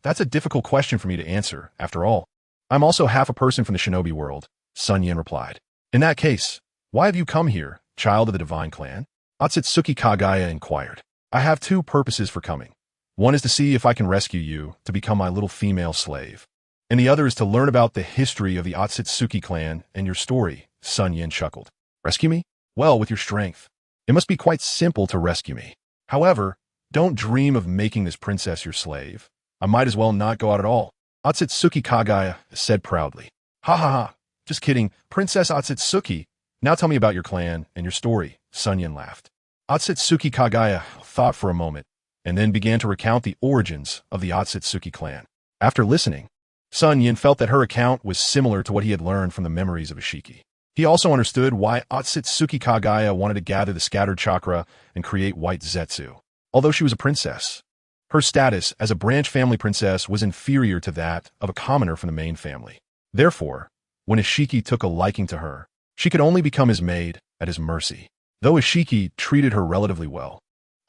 That's a difficult question for me to answer, after all. I'm also half a person from the shinobi world, SunYan replied. In that case, why have you come here, child of the divine clan? Otsutsuki Kagaya inquired. I have two purposes for coming. One is to see if I can rescue you to become my little female slave. And the other is to learn about the history of the Otsutsuki clan and your story, SunYan chuckled. Rescue me? Well, with your strength. It must be quite simple to rescue me. However, don't dream of making this princess your slave. I might as well not go out at all, Otsutsuki Kagaya said proudly. Ha ha ha, just kidding, Princess Otsutsuki. Now tell me about your clan and your story, SunYan laughed. Otsutsuki Kagaya thought for a moment, and then began to recount the origins of the Otsutsuki clan. After listening, SunYan felt that her account was similar to what he had learned from the memories of Ishiki. He also understood why Otsutsuki Kagaya wanted to gather the scattered chakra and create White Zetsu. Although she was a princess, her status as a branch family princess was inferior to that of a commoner from the main family. Therefore, when Ishiki took a liking to her, she could only become his maid at his mercy. Though Ishiki treated her relatively well,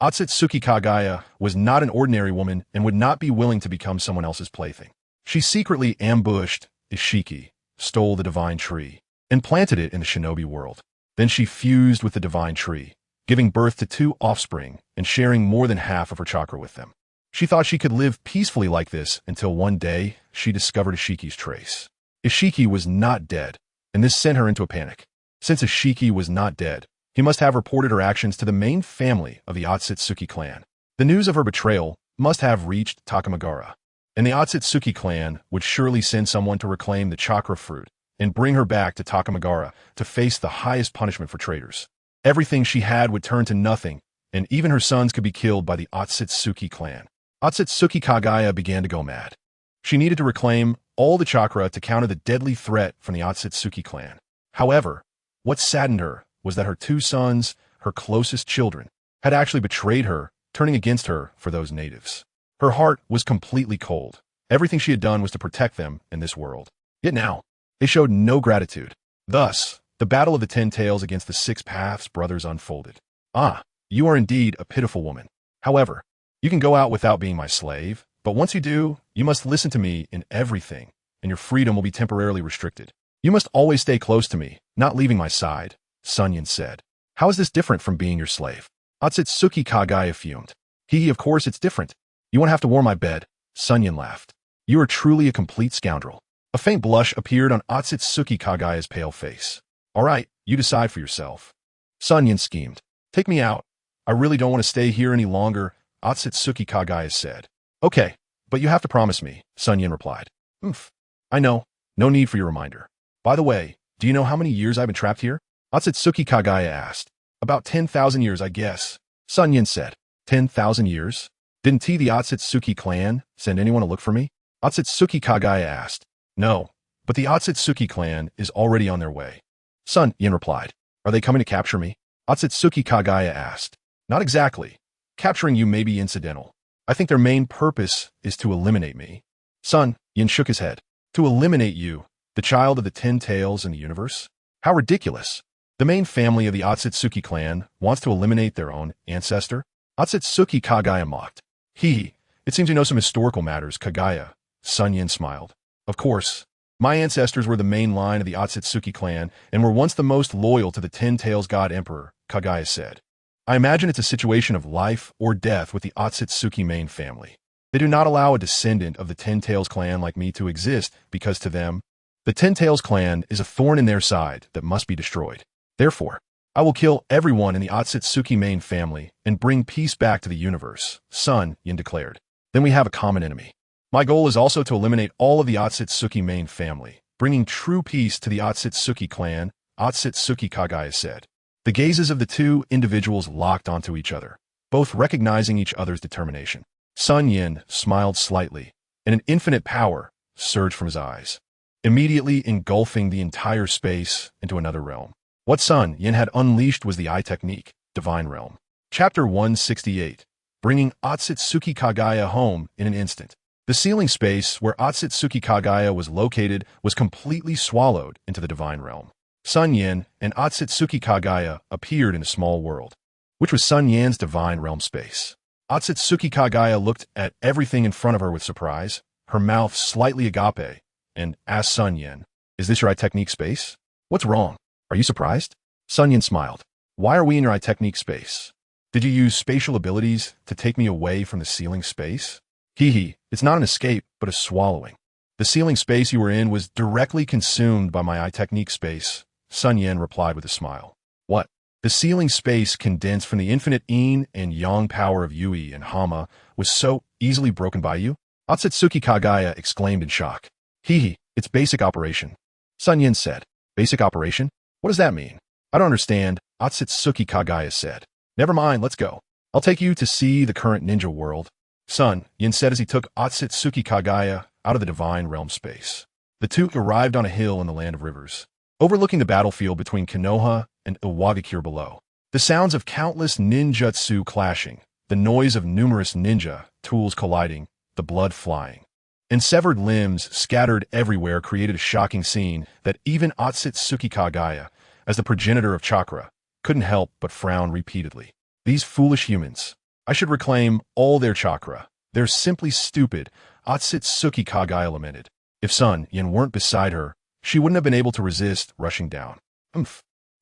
Otsutsuki Kagaya was not an ordinary woman and would not be willing to become someone else's plaything. She secretly ambushed Ishiki, stole the divine tree, and planted it in the shinobi world. Then she fused with the divine tree, giving birth to two offspring and sharing more than half of her chakra with them. She thought she could live peacefully like this until one day she discovered Ishiki's trace. Ishiki was not dead, and this sent her into a panic. Since Ishiki was not dead, he must have reported her actions to the main family of the Otsutsuki clan. The news of her betrayal must have reached Takamagara, and the Otsutsuki clan would surely send someone to reclaim the chakra fruit and bring her back to Takamagara to face the highest punishment for traitors. Everything she had would turn to nothing, and even her sons could be killed by the Otsutsuki clan. Otsutsuki Kagaya began to go mad. She needed to reclaim all the chakra to counter the deadly threat from the Otsutsuki clan. However, what saddened her was that her two sons, her closest children, had actually betrayed her, turning against her for those natives. Her heart was completely cold. Everything she had done was to protect them in this world. Yet now, they showed no gratitude. Thus, the battle of the 10 Tails against the 6 Paths brothers unfolded. Ah, you are indeed a pitiful woman. However, you can go out without being my slave, but once you do, you must listen to me in everything, and your freedom will be temporarily restricted. You must always stay close to me, not leaving my side, SunYan said. How is this different from being your slave? Otsutsuki Kagaya fumed. Of course it's different. You won't have to warm my bed, SunYan laughed. You are truly a complete scoundrel. A faint blush appeared on Otsutsuki Kagaya's pale face. All right, you decide for yourself. SunYan schemed. Take me out. I really don't want to stay here any longer, Otsutsuki Kagaya said. Okay, but you have to promise me, SunYan replied. I know. No need for your reminder. By the way, do you know how many years I've been trapped here? Otsutsuki Kagaya asked. About 10,000 years, I guess, SunYan said. 10,000 years? Didn't the Otsutsuki clan send anyone to look for me? Otsutsuki Kagaya asked. No, but the Otsutsuki clan is already on their way. SunYan replied. Are they coming to capture me? Otsutsuki Kagaya asked. Not exactly. Capturing you may be incidental. I think their main purpose is to eliminate me. SunYan shook his head. To eliminate you, the child of the 10 Tails in the universe? How ridiculous. The main family of the Otsutsuki clan wants to eliminate their own ancestor? Otsutsuki Kagaya mocked. It seems you know some historical matters, Kagaya. SunYan smiled. Of course. My ancestors were the main line of the Otsutsuki clan and were once the most loyal to the 10 Tails God Emperor, Kagaya said. I imagine it's a situation of life or death with the Otsutsuki main family. They do not allow a descendant of the 10 Tails clan like me to exist because to them, the 10 Tails clan is a thorn in their side that must be destroyed. Therefore, I will kill everyone in the Otsutsuki main family and bring peace back to the universe, SunYan declared. Then we have a common enemy. My goal is also to eliminate all of the Otsutsuki main family, bringing true peace to the Otsutsuki clan, Otsutsuki Kagaya said. The gazes of the two individuals locked onto each other, both recognizing each other's determination. SunYan smiled slightly, and an infinite power surged from his eyes, immediately engulfing the entire space into another realm. What SunYan had unleashed was the eye technique, Divine Realm. Chapter 168, bringing Otsutsuki Kagaya home in an instant. The ceiling space where Otsutsuki Kagaya was located was completely swallowed into the Divine Realm. SunYan and Otsutsuki Kagaya appeared in a small world, which was SunYan's Divine Realm space. Otsutsuki Kagaya looked at everything in front of her with surprise, her mouth slightly agape, and asked SunYan, "Is this your eye technique space? What's wrong? Are you surprised?" SunYan smiled. "Why are we in your eye technique space? Did you use spatial abilities to take me away from the ceiling space?" "He, it's not an escape, but a swallowing. The ceiling space you were in was directly consumed by my eye technique space," SunYan replied with a smile. "What? The ceiling space condensed from the infinite yin and yang power of Yui and Hama was so easily broken by you?" Otsutsuki Kagaya exclaimed in shock. "He, it's basic operation," SunYan said. "Basic operation? What does that mean?" "I don't understand," Otsutsuki Kagaya said. "Never mind, let's go. I'll take you to see the current ninja world," SunYan said as he took Otsutsuki Kagaya out of the Divine Realm space. The two arrived on a hill in the Land of Rivers, overlooking the battlefield between Konoha and Iwagakure below. The sounds of countless ninjutsu clashing, the noise of numerous ninja tools colliding, the blood flying, and severed limbs scattered everywhere created a shocking scene that even Otsutsuki Kagaya, as the progenitor of chakra, couldn't help but frown repeatedly. "These foolish humans. I should reclaim all their chakra. They're simply stupid," Otsutsuki Kagaya lamented. If SunYan weren't beside her, she wouldn't have been able to resist rushing down.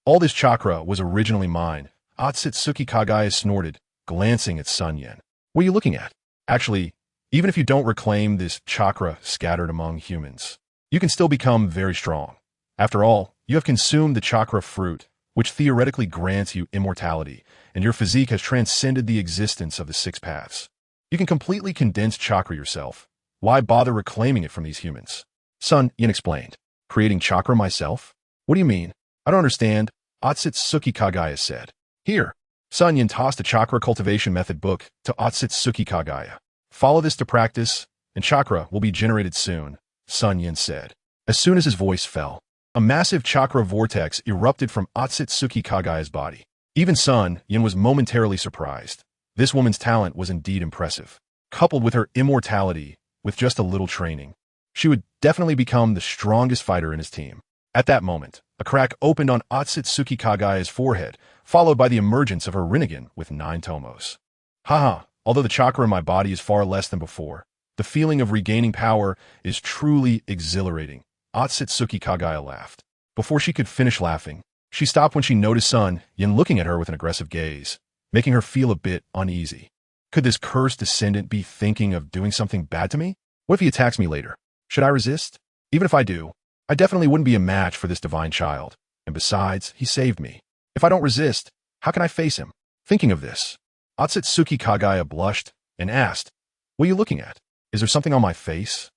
All this chakra was originally mine," Otsutsuki Kagaya snorted, glancing at SunYan. "What are you looking at? Actually, even if you don't reclaim this chakra scattered among humans, you can still become very strong. After all, you have consumed the chakra fruit, which theoretically grants you immortality, and your physique has transcended the existence of the six paths. You can completely condense chakra yourself. Why bother reclaiming it from these humans?" SunYan explained. "Creating chakra myself? What do you mean? I don't understand," Otsutsuki Kagaya said. "Here." SunYan tossed a chakra cultivation method book to Otsutsuki Kagaya. "Follow this to practice, and chakra will be generated soon," SunYan said. As soon as his voice fell, a massive chakra vortex erupted from Otsutsuki Kagaya's body. Even SunYan was momentarily surprised. This woman's talent was indeed impressive. Coupled with her immortality, with just a little training, she would definitely become the strongest fighter in his team. At that moment, a crack opened on Otsutsuki Kagaya's forehead, followed by the emergence of her Rinnegan with 9 tomos. "Haha, although the chakra in my body is far less than before, the feeling of regaining power is truly exhilarating," Otsutsuki Kagaya laughed. Before she could finish laughing, she stopped when she noticed SunYan looking at her with an aggressive gaze, making her feel a bit uneasy. Could this cursed descendant be thinking of doing something bad to me? What if he attacks me later? Should I resist? Even if I do, I definitely wouldn't be a match for this divine child. And besides, he saved me. If I don't resist, how can I face him? Thinking of this, Otsutsuki Kagaya blushed and asked, "What are you looking at? Is there something on my face?"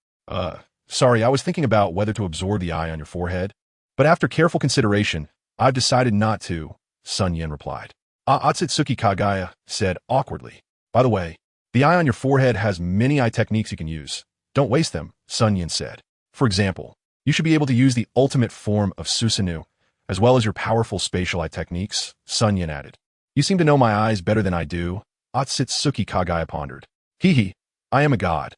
Sorry, I was thinking about whether to absorb the eye on your forehead. But after careful consideration, I've decided not to," SunYan replied. Otsutsuki Kagaya said awkwardly. "By the way, the eye on your forehead has many eye techniques you can use. Don't waste them," SunYan said. "For example, you should be able to use the ultimate form of Susanoo, as well as your powerful spatial eye techniques," SunYan added. "You seem to know my eyes better than I do," Otsutsuki Kagaya pondered. "He, I am a god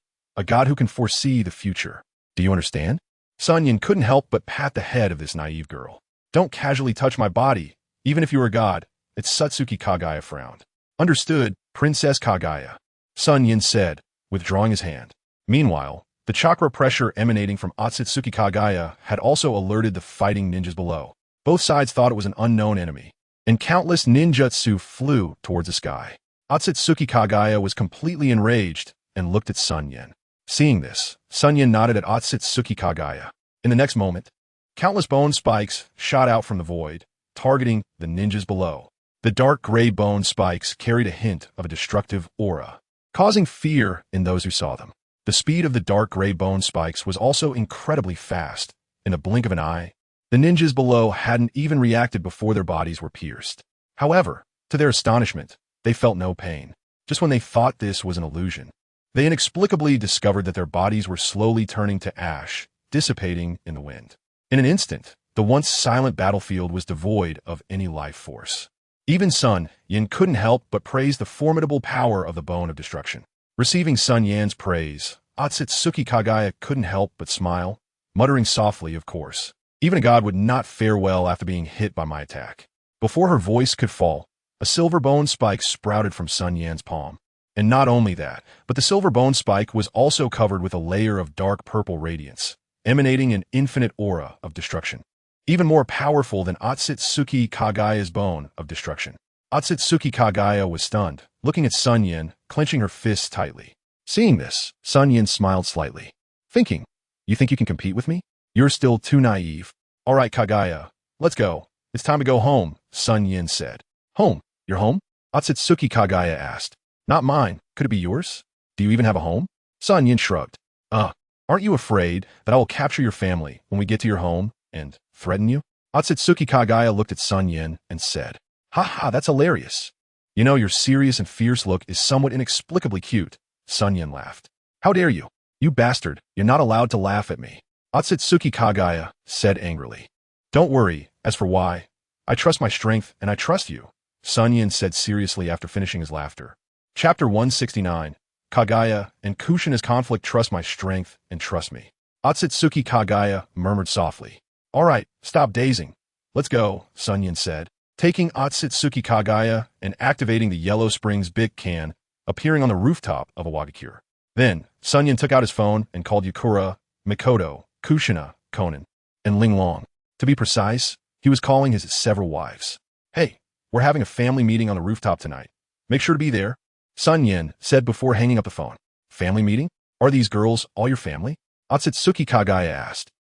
who can foresee the future. Do you understand?" SunYan couldn't help but pat the head of this naive girl. "Don't casually touch my body, even if you are a god," Otsutsuki Kagaya frowned. "Understood, Princess Kagaya," SunYan said, withdrawing his hand. Meanwhile, the chakra pressure emanating from Otsutsuki Kagaya had also alerted the fighting ninjas below. Both sides thought it was an unknown enemy, and countless ninjutsu flew towards the sky. Otsutsuki Kagaya was completely enraged and looked at SunYan. Seeing this, SunYan nodded at Otsutsuki Kagaya. In the next moment, countless bone spikes shot out from the void, targeting the ninjas below. The dark gray bone spikes carried a hint of a destructive aura, causing fear in those who saw them. The speed of the dark gray bone spikes was also incredibly fast. In a blink of an eye, the ninjas below hadn't even reacted before their bodies were pierced. However, to their astonishment, they felt no pain. Just when they thought this was an illusion, They inexplicably discovered that their bodies were slowly turning to ash, dissipating in the wind. In an instant, the once silent battlefield was devoid of any life force. Even SunYan couldn't help but praise the formidable power of the Bone of Destruction. Receiving SunYan's praise, Otsutsuki Kagaya couldn't help but smile, muttering softly, of course. Even a god would not fare well after being hit by my attack. Before her voice could fall, a silver bone spike sprouted from SunYan's palm. And not only that, but the silver bone spike was also covered with a layer of dark purple radiance, emanating an infinite aura of destruction. Even more powerful than Otsutsuki Kagaya's Bone of Destruction. Otsutsuki Kagaya was stunned, looking at SunYan, clenching her fists tightly. Seeing this, SunYan smiled slightly, thinking, "You think you can compete with me? You're still too naive." "All right, Kagaya, let's go. It's time to go home," SunYan said. "Home? Your home?" Otsutsuki Kagaya asked. "Not mine. Could it be yours? Do you even have a home?" SunYan shrugged. Aren't you afraid that I will capture your family when we get to your home and threaten you?" Otsutsuki Kagaya looked at SunYan and said, "Ha ha, that's hilarious. You know, your serious and fierce look is somewhat inexplicably cute." SunYan laughed. "How dare you? You bastard, you're not allowed to laugh at me," Otsutsuki Kagaya said angrily. "Don't worry, as for why, I trust my strength and I trust you," SunYan said seriously after finishing his laughter. Chapter 169, Kagaya and Kushina's conflict. "Trust my strength and trust me," Otsutsuki Kagaya murmured softly. "All right, stop dazing. Let's go," SunYan said, taking Otsutsuki Kagaya and activating the Yellow Springs big can, appearing on the rooftop of a Wagakure. Then, SunYan took out his phone and called Yukura, Mikoto, Kushina, Konan, and Linglong. To be precise, he was calling his several wives. "Hey, we're having a family meeting on the rooftop tonight. Make sure to be there," SunYan said before hanging up the phone. "Family meeting? Are these girls all your family?" Otsutsuki Kagaya asked.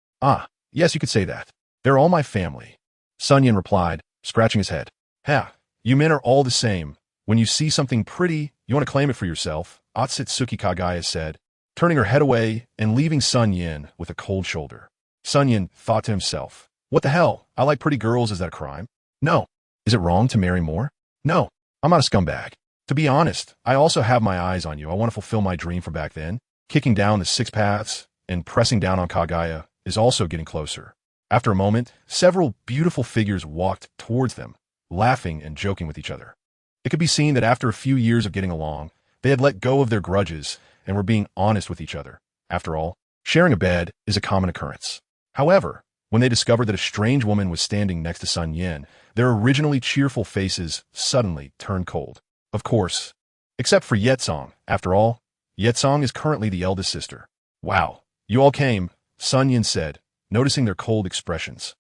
Yes, you could say that. They're all my family," SunYan replied, scratching his head. "Ha, you men are all the same. When you see something pretty, you want to claim it for yourself," Otsutsuki Kagaya said, turning her head away and leaving SunYan with a cold shoulder. SunYan thought to himself, "What the hell? I like pretty girls. Is that a crime? No. Is it wrong to marry more? No. I'm not a scumbag. To be honest, I also have my eyes on you. I want to fulfill my dream from back then." Kicking down the 6 paths and pressing down on Kagaya is also getting closer. After a moment, several beautiful figures walked towards them, laughing and joking with each other. It could be seen that after a few years of getting along, they had let go of their grudges and were being honest with each other. After all, sharing a bed is a common occurrence. However, when they discovered that a strange woman was standing next to SunYan, their originally cheerful faces suddenly turned cold. Of course, except for Yetsong. After all, Yetsong is currently the eldest sister. "Wow, you all came," SunYan said, noticing their cold expressions.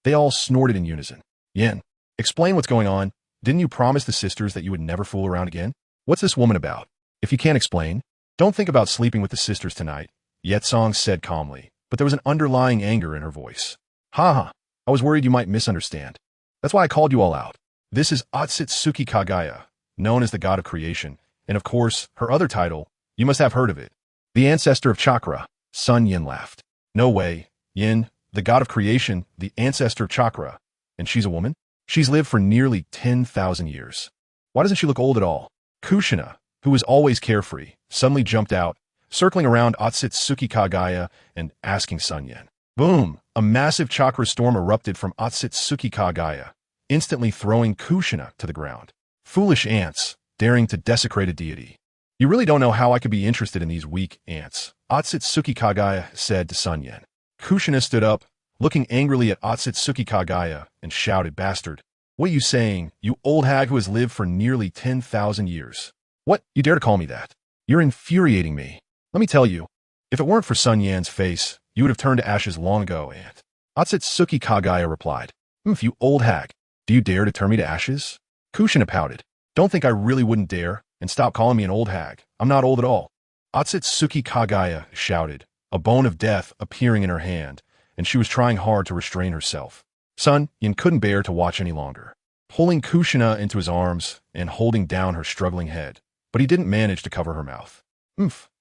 They all snorted in unison. "Yen, explain what's going on. Didn't you promise the sisters that you would never fool around again? What's this woman about? If you can't explain, don't think about sleeping with the sisters tonight," Yetsong said calmly, but there was an underlying anger in her voice. "Ha, I was worried you might misunderstand. That's why I called you all out. This is Otsutsuki Kagaya, known as the God of Creation, and of course, her other title, you must have heard of it. The ancestor of chakra," SunYan laughed. "No way, Yin, the God of Creation, the ancestor of chakra. And she's a woman? She's lived for nearly 10,000 years. Why doesn't she look old at all?" Kushina, who was always carefree, suddenly jumped out, circling around Otsutsuki Kagaya and asking SunYan. Boom! A massive chakra storm erupted from Otsutsuki Kagaya, instantly throwing Kushina to the ground. "Foolish ants, daring to desecrate a deity. You really don't know how I could be interested in these weak ants," Otsutsuki Kagaya said to SunYan. Kushina stood up, looking angrily at Otsutsuki Kagaya, and shouted, "Bastard! What are you saying, you old hag who has lived for nearly 10,000 years? What? You dare to call me that? You're infuriating me. Let me tell you, if it weren't for SunYan's face, you would have turned to ashes long ago, Ant." Otsutsuki Kagaya replied, "You old hag, do you dare to turn me to ashes?" Kushina pouted. "Don't think I really wouldn't dare, and stop calling me an old hag. I'm not old at all." Otsutsuki Kagaya shouted, a bone of death appearing in her hand, and she was trying hard to restrain herself. SunYan couldn't bear to watch any longer, pulling Kushina into his arms and holding down her struggling head, but he didn't manage to cover her mouth.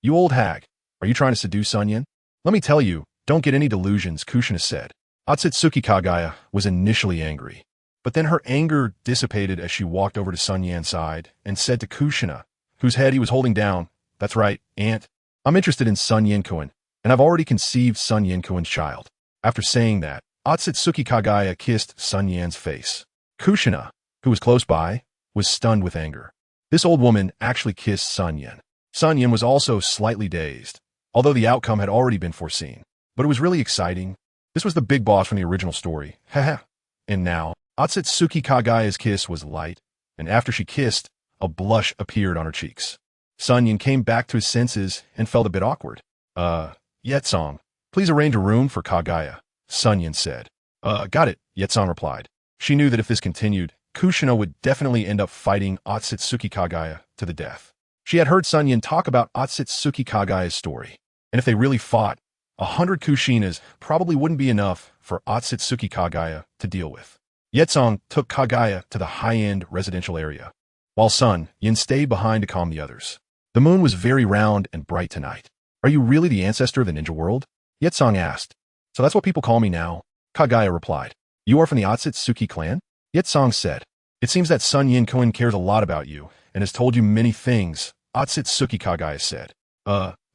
You old hag, are you trying to seduce SunYan?" "Let me tell you, don't get any delusions," Kushina said. Otsutsuki Kagaya was initially angry, but then her anger dissipated as she walked over to SunYan's side and said to Kushina, whose head he was holding down, That's right, Aunt. I'm interested in SunYan, and I've already conceived SunYan's child. After saying that, Otsutsuki Kagaya kissed SunYan's face. Kushina, who was close by, was stunned with anger. This old woman actually kissed SunYan. SunYan was also slightly dazed, although the outcome had already been foreseen. But it was really exciting. This was the big boss from the original story. Haha. And now, Otsutsuki Kagaya's kiss was light, and after she kissed, a blush appeared on her cheeks. SunYan came back to his senses and felt a bit awkward. Yetsong, please arrange a room for Kagaya, SunYan said. Got it, Yetsong replied. She knew that if this continued, Kushina would definitely end up fighting Otsutsuki Kagaya to the death. She had heard SunYan talk about Otsutsuki Kagaya's story, and if they really fought, 100 Kushinas probably wouldn't be enough for Otsutsuki Kagaya to deal with. Yetsong took Kagaya to the high-end residential area, while SunYan stayed behind to calm the others. The moon was very round and bright tonight. Are you really the ancestor of the ninja world? Yetsong asked. So that's what people call me now, Kagaya replied. You are from the Otsutsuki clan? Yetsong said. It seems that SunYan cares a lot about you and has told you many things, Otsutsuki Kagaya said.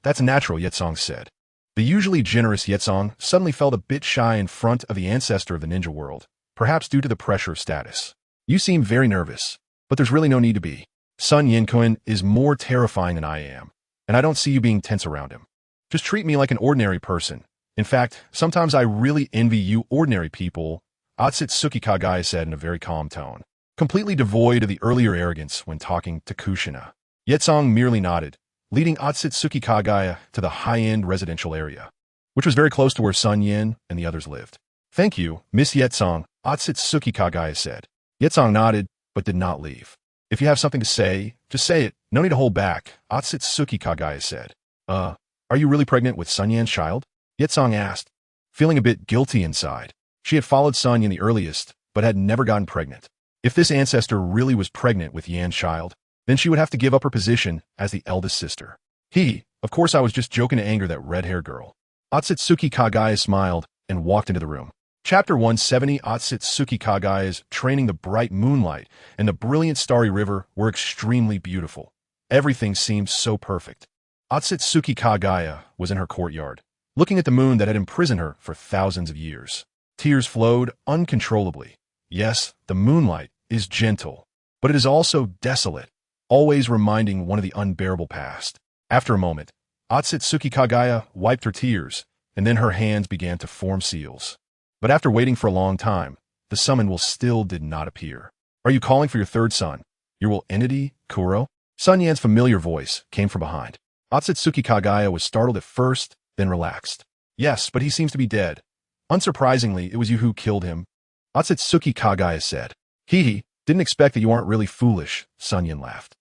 That's natural, Yetsong said. The usually generous Yetsong suddenly felt a bit shy in front of the ancestor of the ninja world, perhaps due to the pressure of status. You seem very nervous, but there's really no need to be. SunYan is more terrifying than I am, and I don't see you being tense around him. Just treat me like an ordinary person. In fact, sometimes I really envy you ordinary people, Otsutsuki Kagaya said in a very calm tone, completely devoid of the earlier arrogance when talking to Kushina. Yetsong merely nodded, leading Otsutsuki Kagaya to the high-end residential area, which was very close to where SunYan and the others lived. Thank you, Miss Yetsong, Otsutsuki Kagaya said. Yetsong nodded, but did not leave. If you have something to say, just say it. No need to hold back, Otsutsuki Kagaya said. Are you really pregnant with SunYan's child? Yetsong asked, feeling a bit guilty inside. She had followed SunYan the earliest, but had never gotten pregnant. If this ancestor really was pregnant with Yan's child, then she would have to give up her position as the eldest sister. Of course I was just joking to anger that red-haired girl. Otsutsuki Kagaya smiled and walked into the room. Chapter 170 Otsutsuki Kagaya's training. The bright moonlight and the brilliant starry river were extremely beautiful. Everything seemed so perfect. Otsutsuki Kagaya was in her courtyard, looking at the moon that had imprisoned her for thousands of years. Tears flowed uncontrollably. Yes, the moonlight is gentle, but it is also desolate, always reminding one of the unbearable past. After a moment, Otsutsuki Kagaya wiped her tears, and then her hands began to form seals. But after waiting for a long time, the summon still did not appear. Are you calling for your third son, your will entity, Kuro? SunYan's familiar voice came from behind. Otsutsuki Kagaya was startled at first, then relaxed. Yes, but he seems to be dead. Unsurprisingly, it was you who killed him, Otsutsuki Kagaya said. Didn't expect that you aren't really foolish, SunYan laughed.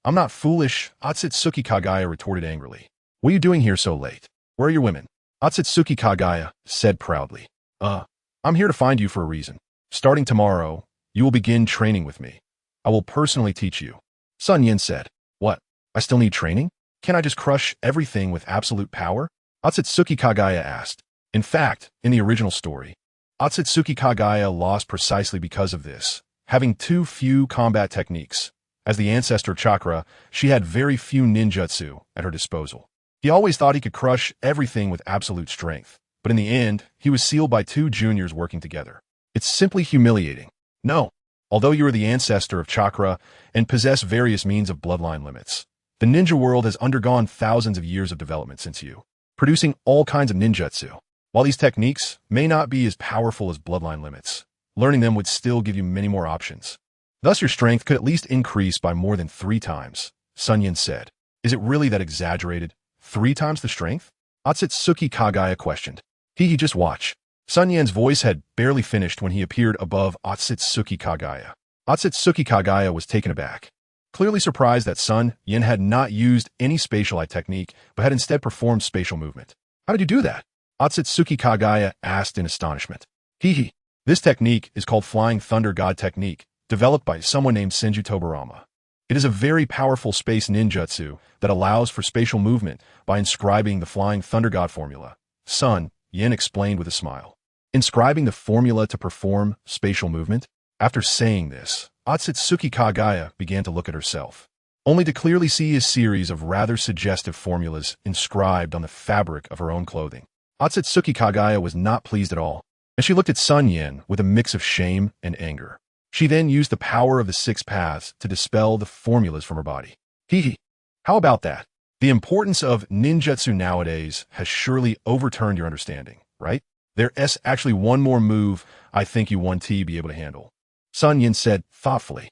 I'm not foolish, Otsutsuki Kagaya retorted angrily. What are you doing here so late? Where are your women? Otsutsuki Kagaya said proudly. I'm here to find you for a reason. Starting tomorrow, you will begin training with me. I will personally teach you. SunYan said. What? I still need training? Can't I just crush everything with absolute power? Otsutsuki Kagaya asked. In fact, in the original story, Otsutsuki Kagaya lost precisely because of this, having too few combat techniques. As the ancestor chakra, she had very few ninjutsu at her disposal. He always thought he could crush everything with absolute strength, but in the end, he was sealed by two juniors working together. It's simply humiliating. No, although you are the ancestor of chakra and possess various means of bloodline limits, the ninja world has undergone thousands of years of development since you, producing all kinds of ninjutsu. While these techniques may not be as powerful as bloodline limits, learning them would still give you many more options. Thus your strength could at least increase by more than 3 times, SunYan said. Is it really that exaggerated? 3 times the strength? Otsutsuki Kagaya questioned. Just watch. SunYan's voice had barely finished when he appeared above Otsutsuki Kagaya. Otsutsuki Kagaya was taken aback, clearly surprised that SunYan had not used any spatial eye technique, but had instead performed spatial movement. How did you do that? Otsutsuki Kagaya asked in astonishment. This technique is called Flying Thunder God Technique, developed by someone named Senju Tobarama. It is a very powerful space ninjutsu that allows for spatial movement by inscribing the Flying Thunder God formula. SunYan explained with a smile. Inscribing the formula to perform spatial movement? After saying this, Otsutsuki Kagaya began to look at herself. only to clearly see a series of rather suggestive formulas inscribed on the fabric of her own clothing. Otsutsuki Kagaya was not pleased at all, and she looked at SunYan with a mix of shame and anger. She then used the power of the 6 paths to dispel the formulas from her body. He. How about that? The importance of ninjutsu nowadays has surely overturned your understanding, right? There's actually one more move I think you want to be able to handle. SunYan said thoughtfully.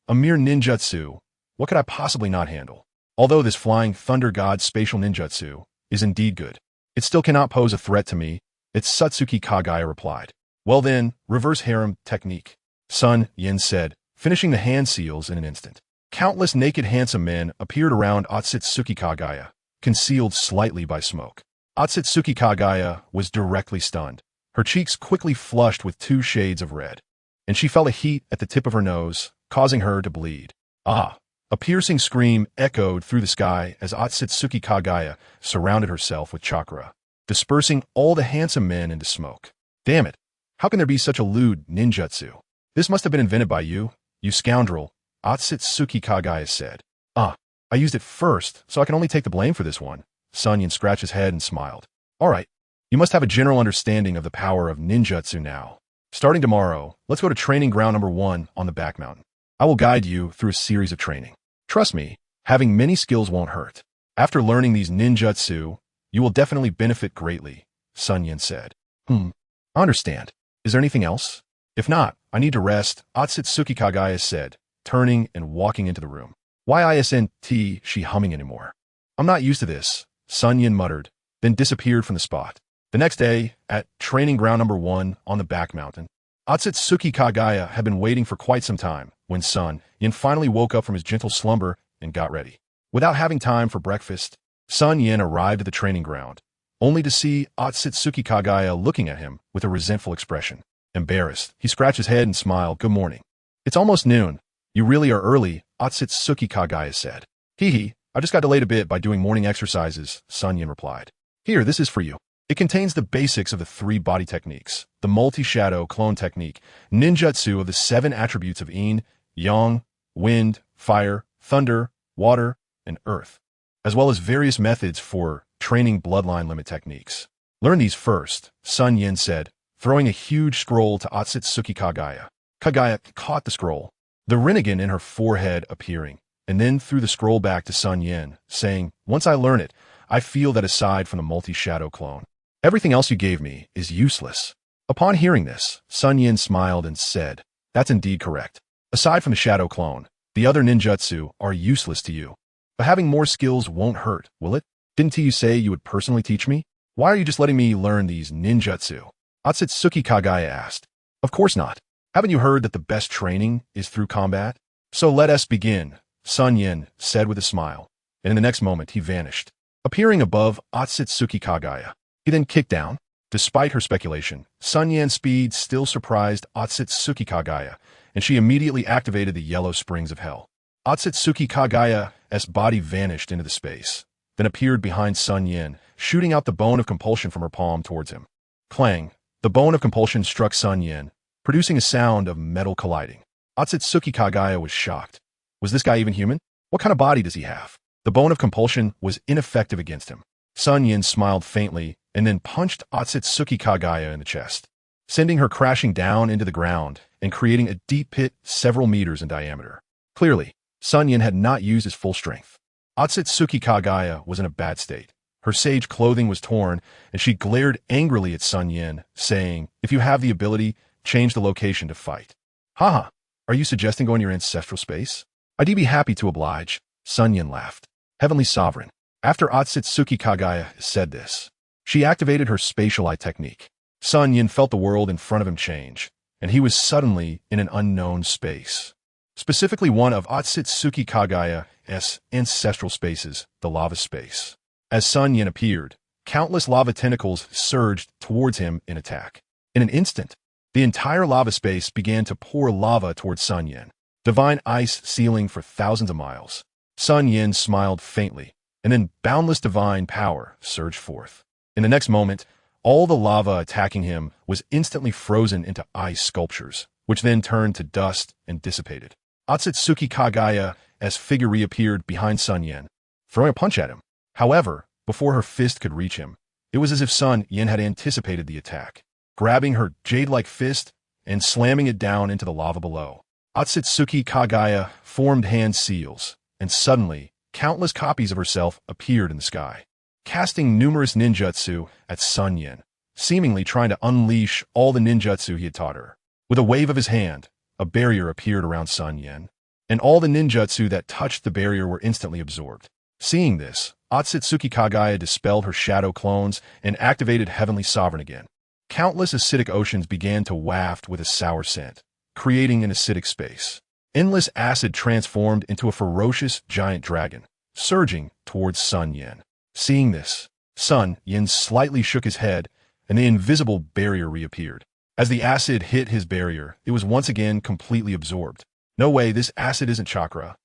A mere ninjutsu. What could I possibly not handle? Although this flying thunder god spatial ninjutsu is indeed good, it still cannot pose a threat to me, its Satsuki Kagaya replied. Well then, reverse harem technique. SunYan said, finishing the hand seals in an instant. Countless naked handsome men appeared around Otsutsuki Kagaya, concealed slightly by smoke. Otsutsuki Kagaya was directly stunned. Her cheeks quickly flushed with 2 shades of red, and she felt a heat at the tip of her nose, causing her to bleed. Ah! A piercing scream echoed through the sky as Otsutsuki Kagaya surrounded herself with chakra, dispersing all the handsome men into smoke. Damn it! How can there be such a lewd ninjutsu? This must have been invented by you scoundrel, Otsutsuki Kagaya said. I used it first, so I can only take the blame for this one. SunYan scratched his head and smiled. All right, you must have a general understanding of the power of ninjutsu now. Starting tomorrow, let's go to training ground number 1 on the back mountain. I will guide you through a series of training. Trust me, having many skills won't hurt. After learning these ninjutsu, you will definitely benefit greatly, SunYan said. I understand. Is there anything else? If not, I need to rest, Otsutsuki Kagaya said, turning and walking into the room. Why isn't she humming anymore? I'm not used to this, SunYan muttered, then disappeared from the spot. The next day, at training ground number 1 on the back mountain, Otsutsuki Kagaya had been waiting for quite some time when SunYan finally woke up from his gentle slumber and got ready. Without having time for breakfast, SunYan arrived at the training ground, only to see Otsutsuki Kagaya looking at him with a resentful expression. Embarrassed, he scratched his head and smiled. Good morning. It's almost noon. You really are early, Otsutsuki Kagaya said. I just got delayed a bit by doing morning exercises, SunYan replied. Here, this is for you. It contains the basics of the 3 body techniques, the multi-shadow clone technique, ninjutsu of the 7 attributes of yin, yang, wind, fire, thunder, water, and earth, as well as various methods for training bloodline limit techniques. Learn these first, SunYan said, throwing a huge scroll to Otsutsuki Kagaya. Kagaya caught the scroll, the Rinnegan in her forehead appearing, and then threw the scroll back to SunYan, saying, once I learn it, I feel that aside from the multi-shadow clone, everything else you gave me is useless. Upon hearing this, SunYan smiled and said, that's indeed correct. Aside from the shadow clone, the other ninjutsu are useless to you. But having more skills won't hurt, will it? Didn't you say you would personally teach me? Why are you just letting me learn these ninjutsu? Otsutsuki Kagaya asked. Of course not. Haven't you heard that the best training is through combat? So let us begin, SunYan said with a smile, and in the next moment he vanished, appearing above Otsutsuki Kagaya. He then kicked down. Despite her speculation, SunYan's speed still surprised Otsutsuki Kagaya, and she immediately activated the yellow springs of hell. Otsutsuki Kagaya's body vanished into the space, then appeared behind SunYan, shooting out the bone of compulsion from her palm towards him. Clang! The bone of compulsion struck SunYan, producing a sound of metal colliding. Otsutsuki Kagaya was shocked. Was this guy even human? What kind of body does he have? The bone of compulsion was ineffective against him. SunYan smiled faintly and then punched Otsutsuki Kagaya in the chest, sending her crashing down into the ground and creating a deep pit several meters in diameter. Clearly, SunYan had not used his full strength. Otsutsuki Kagaya was in a bad state. Her sage clothing was torn, and she glared angrily at SunYan, saying, if you have the ability, change the location to fight. Haha, are you suggesting going to your ancestral space? I'd be happy to oblige, SunYan laughed. Heavenly Sovereign. After Otsutsuki Kagaya said this, she activated her spatial eye technique. SunYan felt the world in front of him change, and he was suddenly in an unknown space. Specifically one of Otsutsuki Kagaya's ancestral spaces, the lava space. As SunYan appeared, countless lava tentacles surged towards him in attack. In an instant, the entire lava space began to pour lava towards SunYan, divine ice sealing for thousands of miles. SunYan smiled faintly, and then boundless divine power surged forth. In the next moment, all the lava attacking him was instantly frozen into ice sculptures, which then turned to dust and dissipated. Otsutsuki Kagaya as figure reappeared behind SunYan, throwing a punch at him. However, before her fist could reach him, it was as if SunYan had anticipated the attack, grabbing her jade-like fist and slamming it down into the lava below. Otsutsuki Kagaya formed hand seals, and suddenly, countless copies of herself appeared in the sky, casting numerous ninjutsu at SunYan, seemingly trying to unleash all the ninjutsu he had taught her. With a wave of his hand, a barrier appeared around SunYan, and all the ninjutsu that touched the barrier were instantly absorbed. Seeing this, Otsutsuki Kagaya dispelled her shadow clones and activated Heavenly Sovereign again. Countless acidic oceans began to waft with a sour scent, creating an acidic space. Endless acid transformed into a ferocious giant dragon, surging towards SunYan. Seeing this, SunYan slightly shook his head, and the invisible barrier reappeared. As the acid hit his barrier, it was once again completely absorbed. No way, this acid isn't chakra.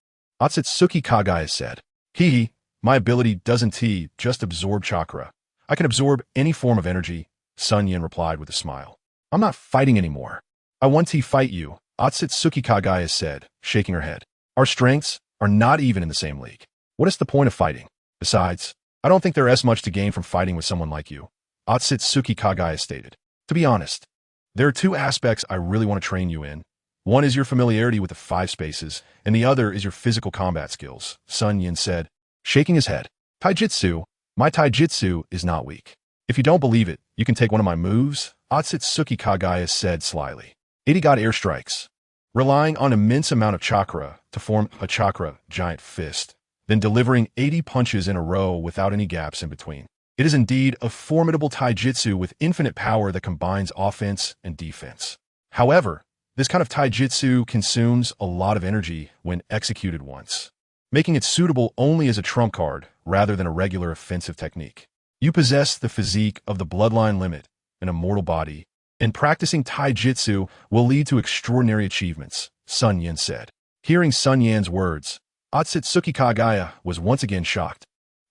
Otsutsuki Kagaya said. He, my ability doesn't just absorb chakra. I can absorb any form of energy, SunYan replied with a smile. I'm not fighting anymore. I want to fight you, Otsutsuki Kagaya said, shaking her head. Our strengths are not even in the same league. What is the point of fighting? Besides, I don't think there is much to gain from fighting with someone like you, Otsutsuki Kagaya stated. To be honest, there are two aspects I really want to train you in. One is your familiarity with the 5 spaces, and the other is your physical combat skills, SunYan said, shaking his head. Taijutsu, my taijutsu is not weak. If you don't believe it, you can take one of my moves, Otsutsuki Kagaya said slyly. 80 God airstrikes, relying on an immense amount of chakra to form a chakra giant fist, then delivering 80 punches in a row without any gaps in between. It is indeed a formidable taijutsu with infinite power that combines offense and defense. However, this kind of taijutsu consumes a lot of energy when executed once, making it suitable only as a trump card rather than a regular offensive technique. You possess the physique of the bloodline limit, an immortal body, and practicing taijutsu will lead to extraordinary achievements, SunYan said. Hearing SunYan's words, Otsutsuki Kagaya was once again shocked,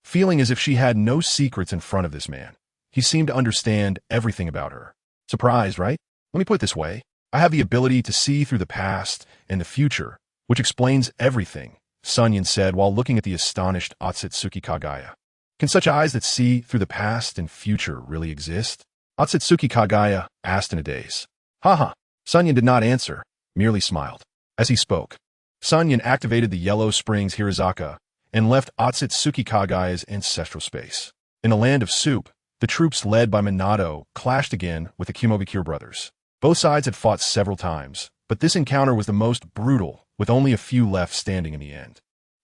feeling as if she had no secrets in front of this man. He seemed to understand everything about her. Surprised, right? Let me put it this way. I have the ability to see through the past and the future, which explains everything, SunYan said while looking at the astonished Otsutsuki Kagaya. Can such eyes that see through the past and future really exist? Otsutsuki Kagaya asked in a daze. Haha. SunYan did not answer, merely smiled. As he spoke, SunYan activated the Yellow Springs Hirazaka and left Otsutsuki Kagaya's ancestral space. In the land of soup, the troops led by Minato clashed again with the Kumogakure brothers. Both sides had fought several times, but this encounter was the most brutal, with only a few left standing in the end.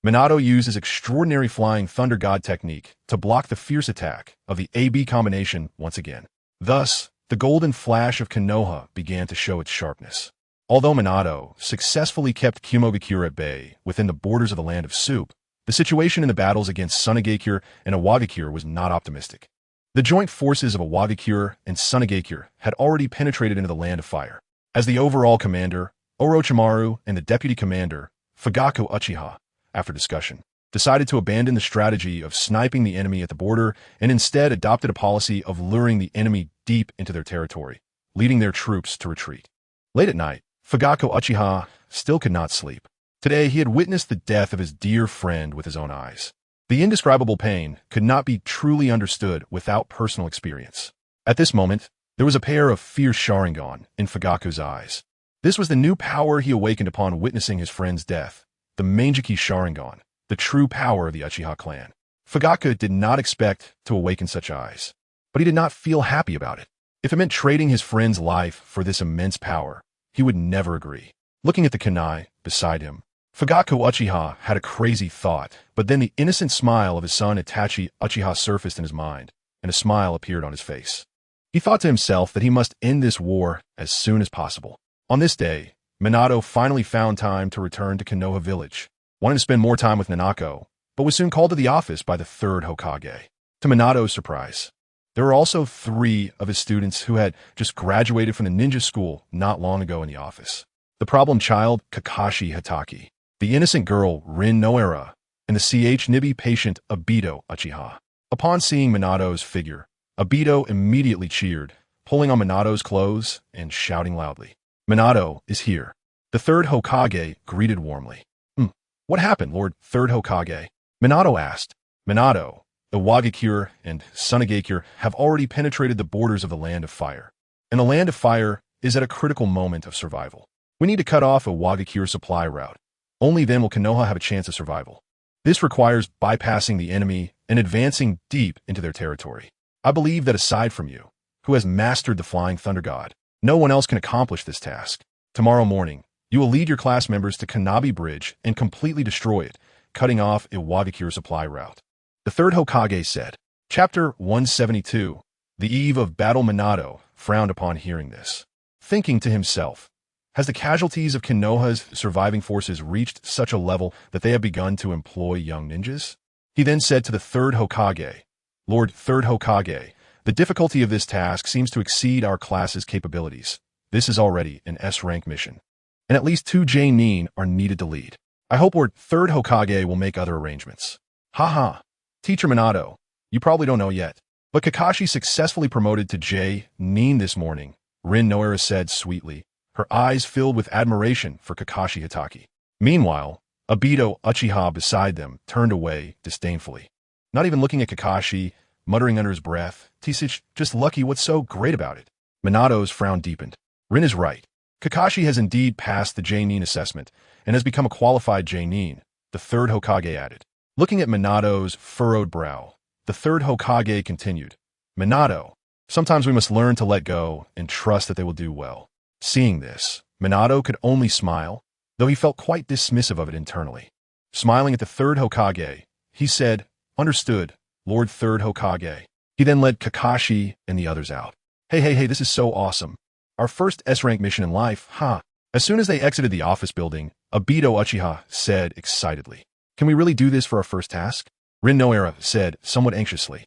Minato used his extraordinary flying thunder god technique to block the fierce attack of the AB combination once again. Thus, the golden flash of Konoha began to show its sharpness. Although Minato successfully kept Kumogakure at bay within the borders of the land of soup, the situation in the battles against Sunagakure and Iwagakure was not optimistic. The joint forces of Iwagakure and Sunagakure had already penetrated into the land of fire. As the overall commander, Orochimaru, and the deputy commander, Fugakuwith, after discussion, decided to abandon the strategy of sniping the enemy at the border and instead adopted a policy of luring the enemy deep into their territory, leading their troops to retreat. Late at night, Fugakuwith still could not sleep. Today he had witnessed the death of his dear friend with his own eyes. The indescribable pain could not be truly understood without personal experience. At this moment, there was a pair of fierce Sharingan in Fugaku's eyes. This was the new power he awakened upon witnessing his friend's death, the Manjiki Sharingan, the true power of the Uchiha clan. Fugaku did not expect to awaken such eyes, but he did not feel happy about it. If it meant trading his friend's life for this immense power, he would never agree. Looking at the kunai beside him, Fugakuwith had a crazy thought, but then the innocent smile of his son Itachi Uchiha surfaced in his mind, and a smile appeared on his face. He thought to himself that he must end this war as soon as possible. On this day, Minato finally found time to return to Konoha village, wanted to spend more time with Nanako, but was soon called to the office by the third Hokage. To Minato's surprise, there were also 3 of his students who had just graduated from the ninja school not long ago in the office. The problem child, Kakashi Hatake, the innocent girl, Rin Noera, and the Nibi patient, Obito Uchiha. Upon seeing Minato's figure, Obito immediately cheered, pulling on Minato's clothes and shouting loudly. Minato is here. The third Hokage greeted warmly. What happened, Lord Third Hokage? Minato asked. Minato, Iwagakure, and Sunagakure have already penetrated the borders of the Land of Fire. And the Land of Fire is at a critical moment of survival. We need to cut off Iwagakure's supply route. Only then will Konoha have a chance of survival. This requires bypassing the enemy and advancing deep into their territory. I believe that aside from you, who has mastered the Flying Thunder God, no one else can accomplish this task. Tomorrow morning, you will lead your class members to Kanabi Bridge and completely destroy it, cutting off Iwagakure's supply route. The third Hokage said. Chapter 172. The eve of battle. Minato frowned upon hearing this, thinking to himself, has the casualties of Konoha's surviving forces reached such a level that they have begun to employ young ninjas? He then said to the third Hokage, Lord Third Hokage, the difficulty of this task seems to exceed our class's capabilities. This is already an S-rank mission, and at least 2 J-nin are needed to lead. I hope Lord Third Hokage will make other arrangements. Haha. Teacher Minato, you probably don't know yet, but Kakashi successfully promoted to J-nin this morning, Rin Noera said sweetly, her eyes filled with admiration for Kakashi Hitaki. Meanwhile, Obito Uchiha beside them turned away disdainfully. Not even looking at Kakashi, muttering under his breath, Tisich, just lucky, what's so great about it? Minato's frown deepened. Rin is right. Kakashi has indeed passed the J-nin assessment and has become a qualified J-nin, the third Hokage added. Looking at Minato's furrowed brow, the third Hokage continued, Minato, sometimes we must learn to let go and trust that they will do well. Seeing this, Minato could only smile, though he felt quite dismissive of it internally. Smiling at the third Hokage, he said, Understood, Lord Third Hokage. He then led Kakashi and the others out. Hey, this is so awesome. Our first S-rank mission in life, huh? As soon as they exited the office building, Obito Uchiha said excitedly, Can we really do this for our first task? Rin Noera said somewhat anxiously.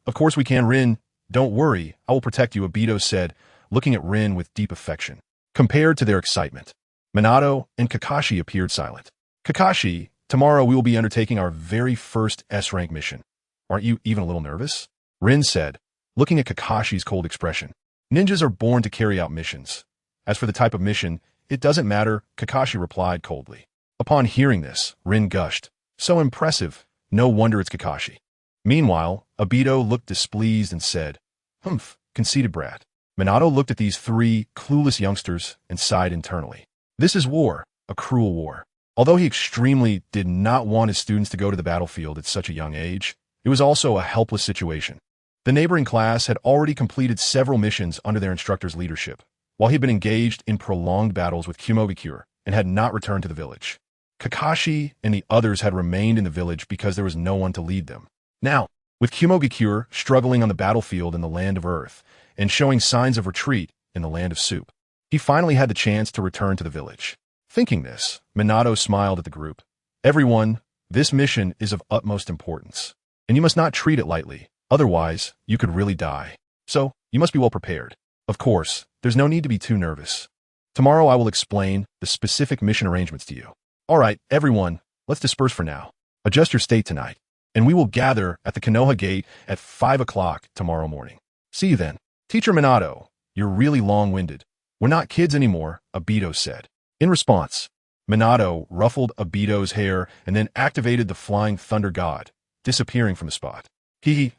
Of course we can, Rin. Don't worry, I will protect you, Obito said, looking at Rin with deep affection. Compared to their excitement, Minato and Kakashi appeared silent. Kakashi, tomorrow we will be undertaking our very first S-rank mission. Aren't you even a little nervous? Rin said, looking at Kakashi's cold expression. Ninjas are born to carry out missions. As for the type of mission, it doesn't matter, Kakashi replied coldly. Upon hearing this, Rin gushed. So impressive, no wonder it's Kakashi. Meanwhile, Obito looked displeased and said, Humph, conceited brat. Minato looked at these 3 clueless youngsters and sighed internally. This is war, a cruel war. Although he extremely did not want his students to go to the battlefield at such a young age, it was also a helpless situation. The neighboring class had already completed several missions under their instructor's leadership, while he had been engaged in prolonged battles with Kumogakure and had not returned to the village. Kakashi and the others had remained in the village because there was no one to lead them. Now, with Kumogakure struggling on the battlefield in the Land of Earth and showing signs of retreat in the Land of Soup, he finally had the chance to return to the village. Thinking this, Minato smiled at the group. Everyone, this mission is of utmost importance, and you must not treat it lightly, otherwise you could really die. So, you must be well prepared. Of course, there's no need to be too nervous. Tomorrow I will explain the specific mission arrangements to you. Alright, everyone, let's disperse for now. Adjust your state tonight, and we will gather at the Konoha Gate at 5 o'clock tomorrow morning. See you then. Teacher Minato, you're really long-winded. We're not kids anymore, Obito said. In response, Minato ruffled Obito's hair and then activated the Flying Thunder God, disappearing from the spot.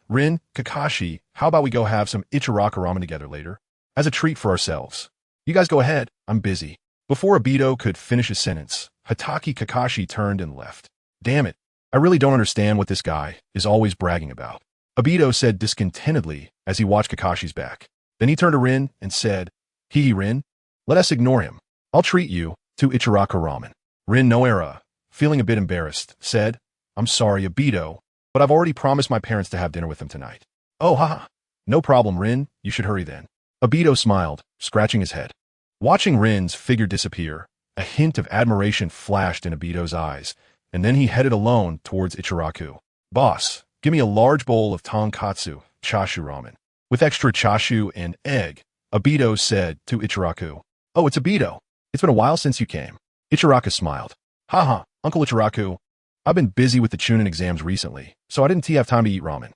Rin, Kakashi, how about we go have some Ichiraka ramen together later? As a treat for ourselves. You guys go ahead, I'm busy. Before Obito could finish his sentence, Hitaki Kakashi turned and left. Damn it, I really don't understand what this guy is always bragging about. Obito said discontentedly as he watched Kakashi's back. Then he turned to Rin and said, Rin, let us ignore him. I'll treat you to Ichiraka ramen. Rin Noera, feeling a bit embarrassed, said, I'm sorry, Obito, but I've already promised my parents to have dinner with them tonight. Oh, haha. No problem, Rin, you should hurry then. Obito smiled, scratching his head. Watching Rin's figure disappear, a hint of admiration flashed in Obito's eyes, and then he headed alone towards Ichiraku. Boss, give me a large bowl of tonkatsu, chashu ramen. With extra chashu and egg, Obito said to Ichiraku. Oh, it's Obito. It's been a while since you came. Ichiraku smiled. Haha, Uncle Ichiraku. I've been busy with the Chunin exams recently, so I didn't have time to eat ramen.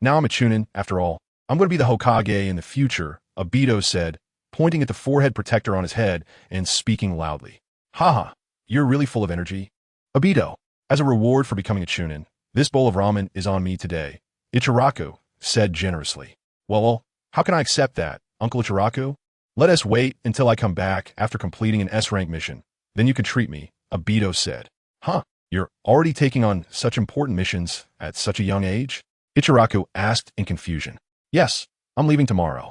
Now I'm a Chunin, after all. I'm going to be the Hokage in the future, Obito said, pointing at the forehead protector on his head and speaking loudly. Haha, you're really full of energy. Obito, as a reward for becoming a chunin, this bowl of ramen is on me today, Ichiraku said generously. Well, how can I accept that, Uncle Ichiraku? Let us wait until I come back after completing an S-rank mission. Then you can treat me, Obito said. Huh, you're already taking on such important missions at such a young age? Ichiraku asked in confusion. Yes, I'm leaving tomorrow.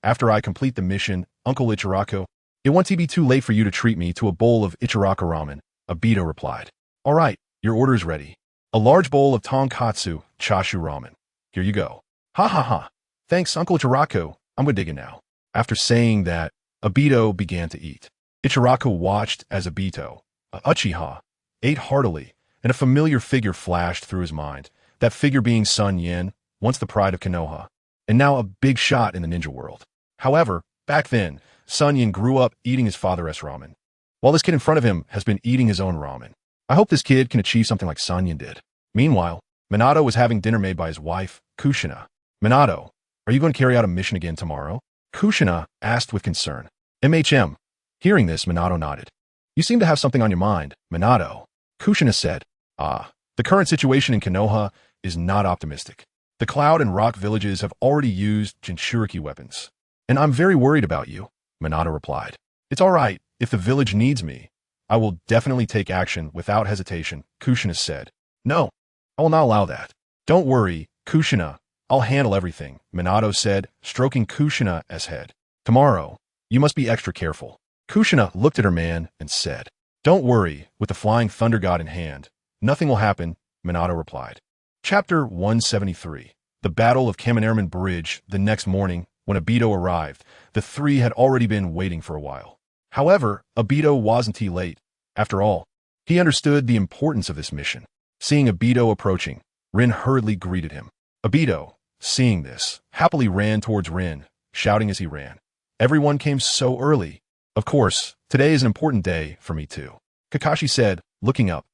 After I complete the mission, Uncle Ichiraku, it won't be too late for you to treat me to a bowl of Ichiraku ramen, Obito replied. All right, your order is ready. A large bowl of tonkatsu chashu ramen. Here you go. Ha ha ha. Thanks, Uncle Ichiraku. I'm gonna dig in now. After saying that, Obito began to eat. Ichiraku watched as Uchiha, ate heartily, and a familiar figure flashed through his mind, that figure being SunYan, once the pride of Konoha, and now a big shot in the ninja world. However, back then, SunYan grew up eating his father's ramen, while this kid in front of him has been eating his own ramen. I hope this kid can achieve something like SunYan did. Meanwhile, Minato was having dinner made by his wife, Kushina. Minato, are you going to carry out a mission again tomorrow? Kushina asked with concern. MHM. Hearing this, Minato nodded. You seem to have something on your mind, Minato. Kushina said. The current situation in Konoha is not optimistic. The Cloud and Rock villages have already used Jinchuriki weapons. And I'm very worried about you, Minato replied. It's all right, if the village needs me. I will definitely take action without hesitation, Kushina said. No, I will not allow that. Don't worry, Kushina. I'll handle everything, Minato said, stroking Kushina's head. Tomorrow, you must be extra careful. Kushina looked at her man and said, Don't worry, with the flying thunder god in hand. Nothing will happen, Minato replied. Chapter 173. The Battle of Kaminarman Bridge. The next morning, when Obito arrived, the three had already been waiting for a while. However, Obito wasn't too late. After all, he understood the importance of this mission. Seeing Obito approaching, Rin hurriedly greeted him. Obito, seeing this, happily ran towards Rin, shouting as he ran. Everyone came so early. Of course, today is an important day for me too. Kakashi said, looking up.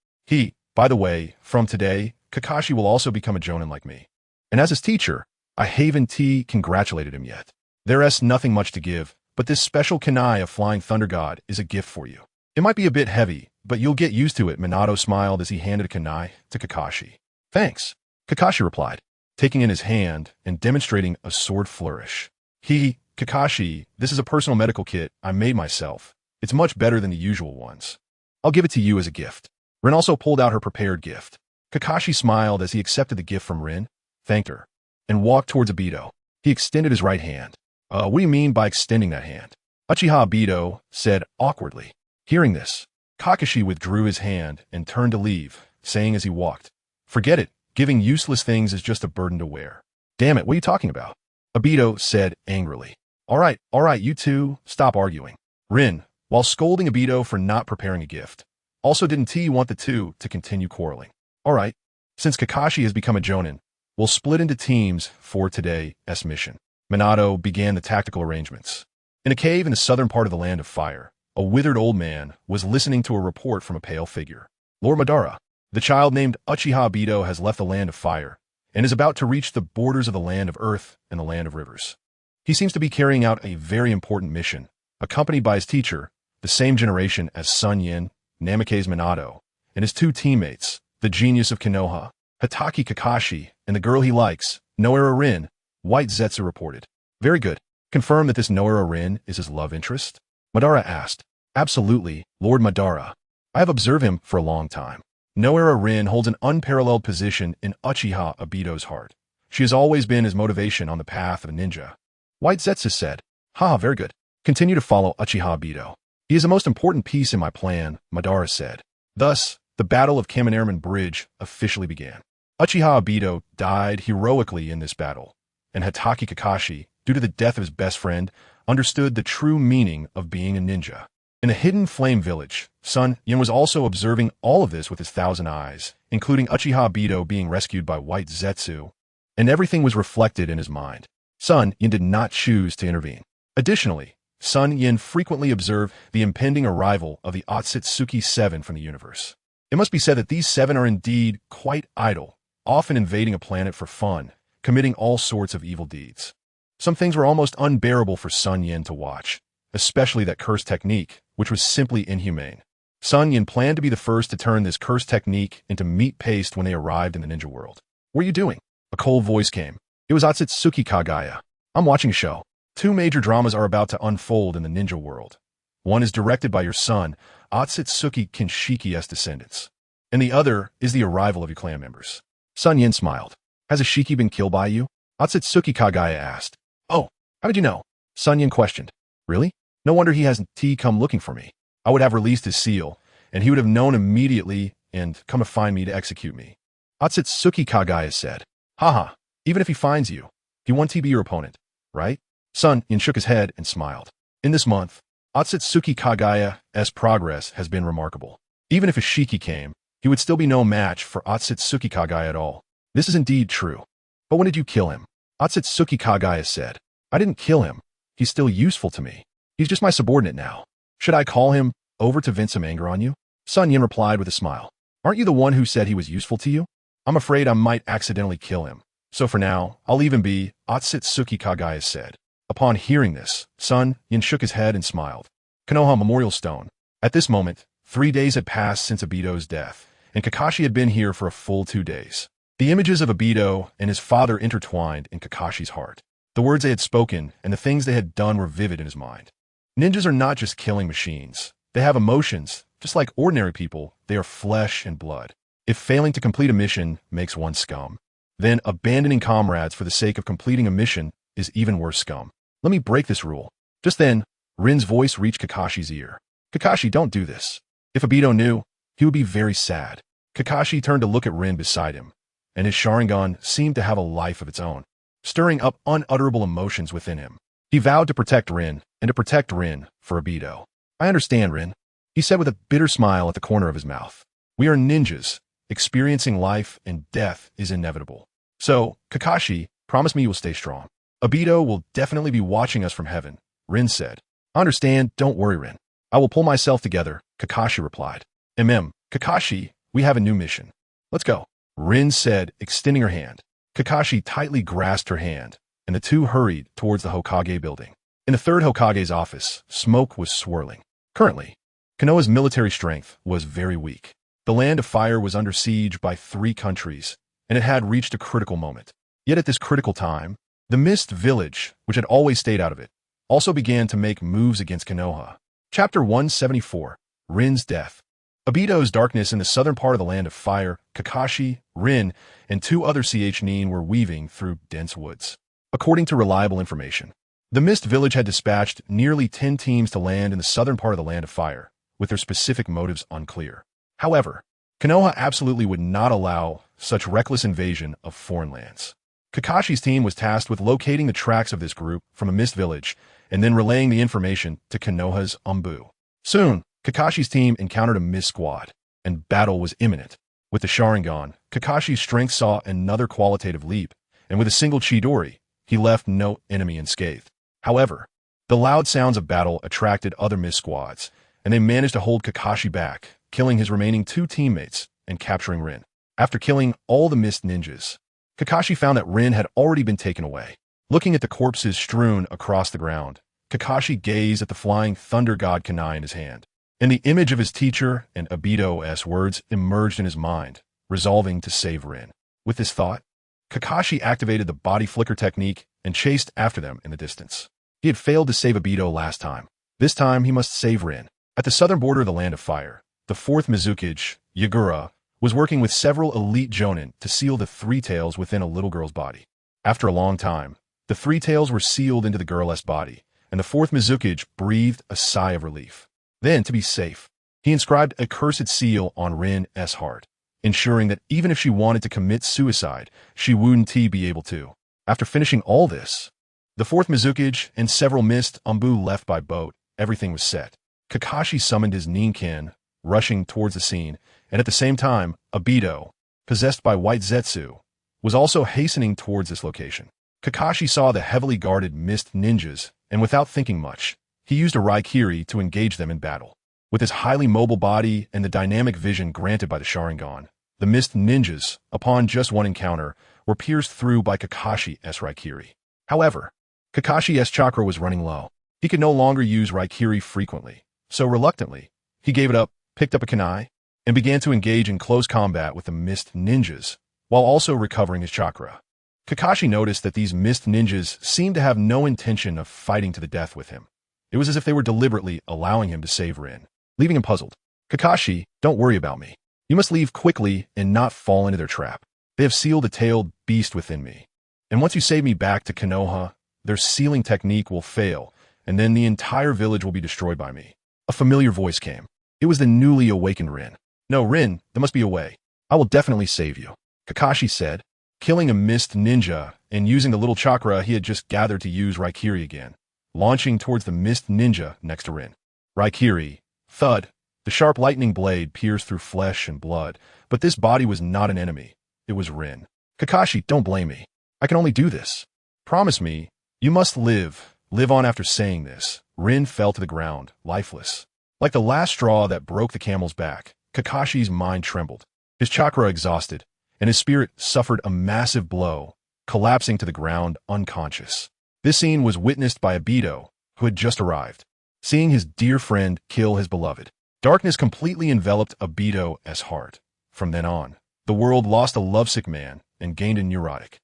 By the way, from today, Kakashi will also become a Jonin like me. And as his teacher, I haven't congratulated him yet. There's nothing much to give, but this special kunai of Flying Thunder God is a gift for you. It might be a bit heavy, but you'll get used to it, Minato smiled as he handed a kunai to Kakashi. Thanks, Kakashi replied, taking in his hand and demonstrating a sword flourish. Kakashi, this is a personal medical kit I made myself. It's much better than the usual ones. I'll give it to you as a gift. Rin also pulled out her prepared gift. Kakashi smiled as he accepted the gift from Rin, thanked her, and walked towards Obito. He extended his right hand. What do you mean by extending that hand? Uchiha Obito said awkwardly. Hearing this, Kakashi withdrew his hand and turned to leave, saying as he walked, Forget it, giving useless things is just a burden to wear. Damn it, what are you talking about? Obito said angrily. All right, you two, stop arguing. Rin, while scolding Obito for not preparing a gift, also didn't want the two to continue quarreling. All right, since Kakashi has become a Jonin, we'll split into teams for today's mission. Minato began the tactical arrangements. In a cave in the southern part of the Land of Fire, a withered old man was listening to a report from a pale figure. Lord Madara, the child named Uchiha Obito has left the Land of Fire and is about to reach the borders of the Land of Earth and the Land of Rivers. He seems to be carrying out a very important mission, accompanied by his teacher, the same generation as SunYan, Namake's Minato, and his two teammates, the genius of Konoha, Hatake Kakashi, and the girl he likes, Noera Rin, White Zetsu reported. Very good. Confirm that this Noera Rin is his love interest? Madara asked. Absolutely, Lord Madara. I have observed him for a long time. Noera Rin holds an unparalleled position in Uchiha Obito's heart. She has always been his motivation on the path of a ninja. White Zetsu said. Very good. Continue to follow Uchiha Obito. He is the most important piece in my plan, Madara said. Thus, the Battle of Kaminarman Bridge officially began. Uchiha Obito died heroically in this battle, and Hatake Kakashi, due to the death of his best friend, understood the true meaning of being a ninja. In a hidden flame village, SunYan was also observing all of this with his 1,000 eyes, including Uchiha Obito being rescued by White Zetsu, and everything was reflected in his mind. SunYan did not choose to intervene. Additionally, SunYan frequently observed the impending arrival of the Otsutsuki 7 from the universe. It must be said that these 7 are indeed quite idle, often invading a planet for fun, committing all sorts of evil deeds. Some things were almost unbearable for SunYan to watch, especially that cursed technique, which was simply inhumane. SunYan planned to be the first to turn this cursed technique into meat paste when they arrived in the ninja world. What are you doing? A cold voice came. It was Otsutsuki Kagaya. I'm watching a show. Two major dramas are about to unfold in the ninja world. One is directed by your son, Otsutsuki Kinshiki's descendants, and the other is the arrival of your clan members. SunYan smiled. Has a Shiki been killed by you? Otsutsuki Kagaya asked. Oh, how did you know? SunYan questioned. Really? No wonder he hasn't come looking for me. I would have released his seal, and he would have known immediately and come to find me to execute me. Otsutsuki Kagaya said. Haha, even if he finds you, he won't be your opponent, right? SunYan shook his head and smiled. In this month, Otsutsuki Kagaya's progress has been remarkable. Even if a Shiki came, he would still be no match for Otsutsuki Kagaya at all. This is indeed true. But when did you kill him? Otsutsuki Kagaya said. I didn't kill him. He's still useful to me. He's just my subordinate now. Should I call him over to vent some anger on you? SunYan replied with a smile. Aren't you the one who said he was useful to you? I'm afraid I might accidentally kill him. So for now, I'll leave him be, Otsutsuki Kagaya said. Upon hearing this, SunYan shook his head and smiled. Konoha Memorial Stone. At this moment, 3 days had passed since Obito's death, and Kakashi had been here for a full 2 days. The images of Obito and his father intertwined in Kakashi's heart. The words they had spoken and the things they had done were vivid in his mind. Ninjas are not just killing machines. They have emotions. Just like ordinary people, they are flesh and blood. If failing to complete a mission makes one scum, then abandoning comrades for the sake of completing a mission is even worse scum. Let me break this rule. Just then, Rin's voice reached Kakashi's ear. Kakashi, don't do this. If Obito knew, he would be very sad. Kakashi turned to look at Rin beside him, and his Sharingan seemed to have a life of its own, stirring up unutterable emotions within him. He vowed to protect Rin, and to protect Rin for Obito. I understand, Rin, he said with a bitter smile at the corner of his mouth. We are ninjas. Experiencing life and death is inevitable. So, Kakashi, promise me you will stay strong. Obito will definitely be watching us from heaven, Rin said. I understand, don't worry, Rin. I will pull myself together, Kakashi replied. Kakashi, we have a new mission. Let's go, Rin said, extending her hand. Kakashi tightly grasped her hand, and the two hurried towards the Hokage building. In the third Hokage's office, smoke was swirling. Currently, Konoha's military strength was very weak. The Land of Fire was under siege by 3 countries, and it had reached a critical moment. Yet at this critical time, the Mist Village, which had always stayed out of it, also began to make moves against Konoha. Chapter 174, Rin's Death. Obito's darkness in the southern part of the Land of Fire, Kakashi, Rin, and 2 other Nin were weaving through dense woods. According to reliable information, the Mist Village had dispatched nearly 10 teams to land in the southern part of the Land of Fire, with their specific motives unclear. However, Konoha absolutely would not allow such reckless invasion of foreign lands. Kakashi's team was tasked with locating the tracks of this group from a Mist Village and then relaying the information to Konoha's Umbu. Soon, Kakashi's team encountered a Mist Squad, and battle was imminent. With the Sharingan, Kakashi's strength saw another qualitative leap, and with a single Chidori, he left no enemy unscathed. However, the loud sounds of battle attracted other Mist Squads, and they managed to hold Kakashi back, killing his remaining 2 teammates and capturing Rin. After killing all the Mist Ninjas, Kakashi found that Rin had already been taken away. Looking at the corpses strewn across the ground, Kakashi gazed at the flying Thunder God Kunai in his hand. And the image of his teacher and Obito's words emerged in his mind, resolving to save Rin. With this thought, Kakashi activated the body flicker technique and chased after them in the distance. He had failed to save Obito last time. This time he must save Rin. At the southern border of the Land of Fire, the 4th Mizukage, Yagura, was working with several elite jonin to seal the 3 tails within a little girl's body. After a long time, the 3 tails were sealed into the girl's body, and the 4th Mizukage breathed a sigh of relief. Then, to be safe, he inscribed a cursed seal on Rin's heart, ensuring that even if she wanted to commit suicide, she wouldn't be able to. After finishing all this, the 4th Mizukage and several Mist Umbu left by boat. Everything was set. Kakashi summoned his Ninken, rushing towards the scene, and at the same time, Obito, possessed by White Zetsu, was also hastening towards this location. Kakashi saw the heavily guarded Mist Ninjas, and without thinking much, he used a Raikiri to engage them in battle. With his highly mobile body and the dynamic vision granted by the Sharingan, the Mist Ninjas, upon just one encounter, were pierced through by Kakashi's Raikiri. However, Kakashi's chakra was running low. He could no longer use Raikiri frequently, so reluctantly, he gave it up, picked up a kunai, and began to engage in close combat with the mist ninjas, while also recovering his chakra. Kakashi noticed that these mist ninjas seemed to have no intention of fighting to the death with him. It was as if they were deliberately allowing him to save Rin, leaving him puzzled. Kakashi, don't worry about me. You must leave quickly and not fall into their trap. They have sealed a tailed beast within me. And once you save me back to Konoha, their sealing technique will fail, and then the entire village will be destroyed by me. A familiar voice came. It was the newly awakened Rin. No, Rin, there must be a way. I will definitely save you, Kakashi said, killing a mist ninja and using the little chakra he had just gathered to use Raikiri again, launching towards the mist ninja next to Rin. Raikiri. Thud. The sharp lightning blade pierced through flesh and blood, but this body was not an enemy. It was Rin. Kakashi, don't blame me. I can only do this. Promise me, you must live. Live on. After saying this, Rin fell to the ground, lifeless. Like the last straw that broke the camel's back, Kakashi's mind trembled, his chakra exhausted, and his spirit suffered a massive blow, collapsing to the ground unconscious. This scene was witnessed by Obito, who had just arrived, seeing his dear friend kill his beloved. Darkness completely enveloped Obito's heart. From then on, the world lost a lovesick man and gained a neurotic.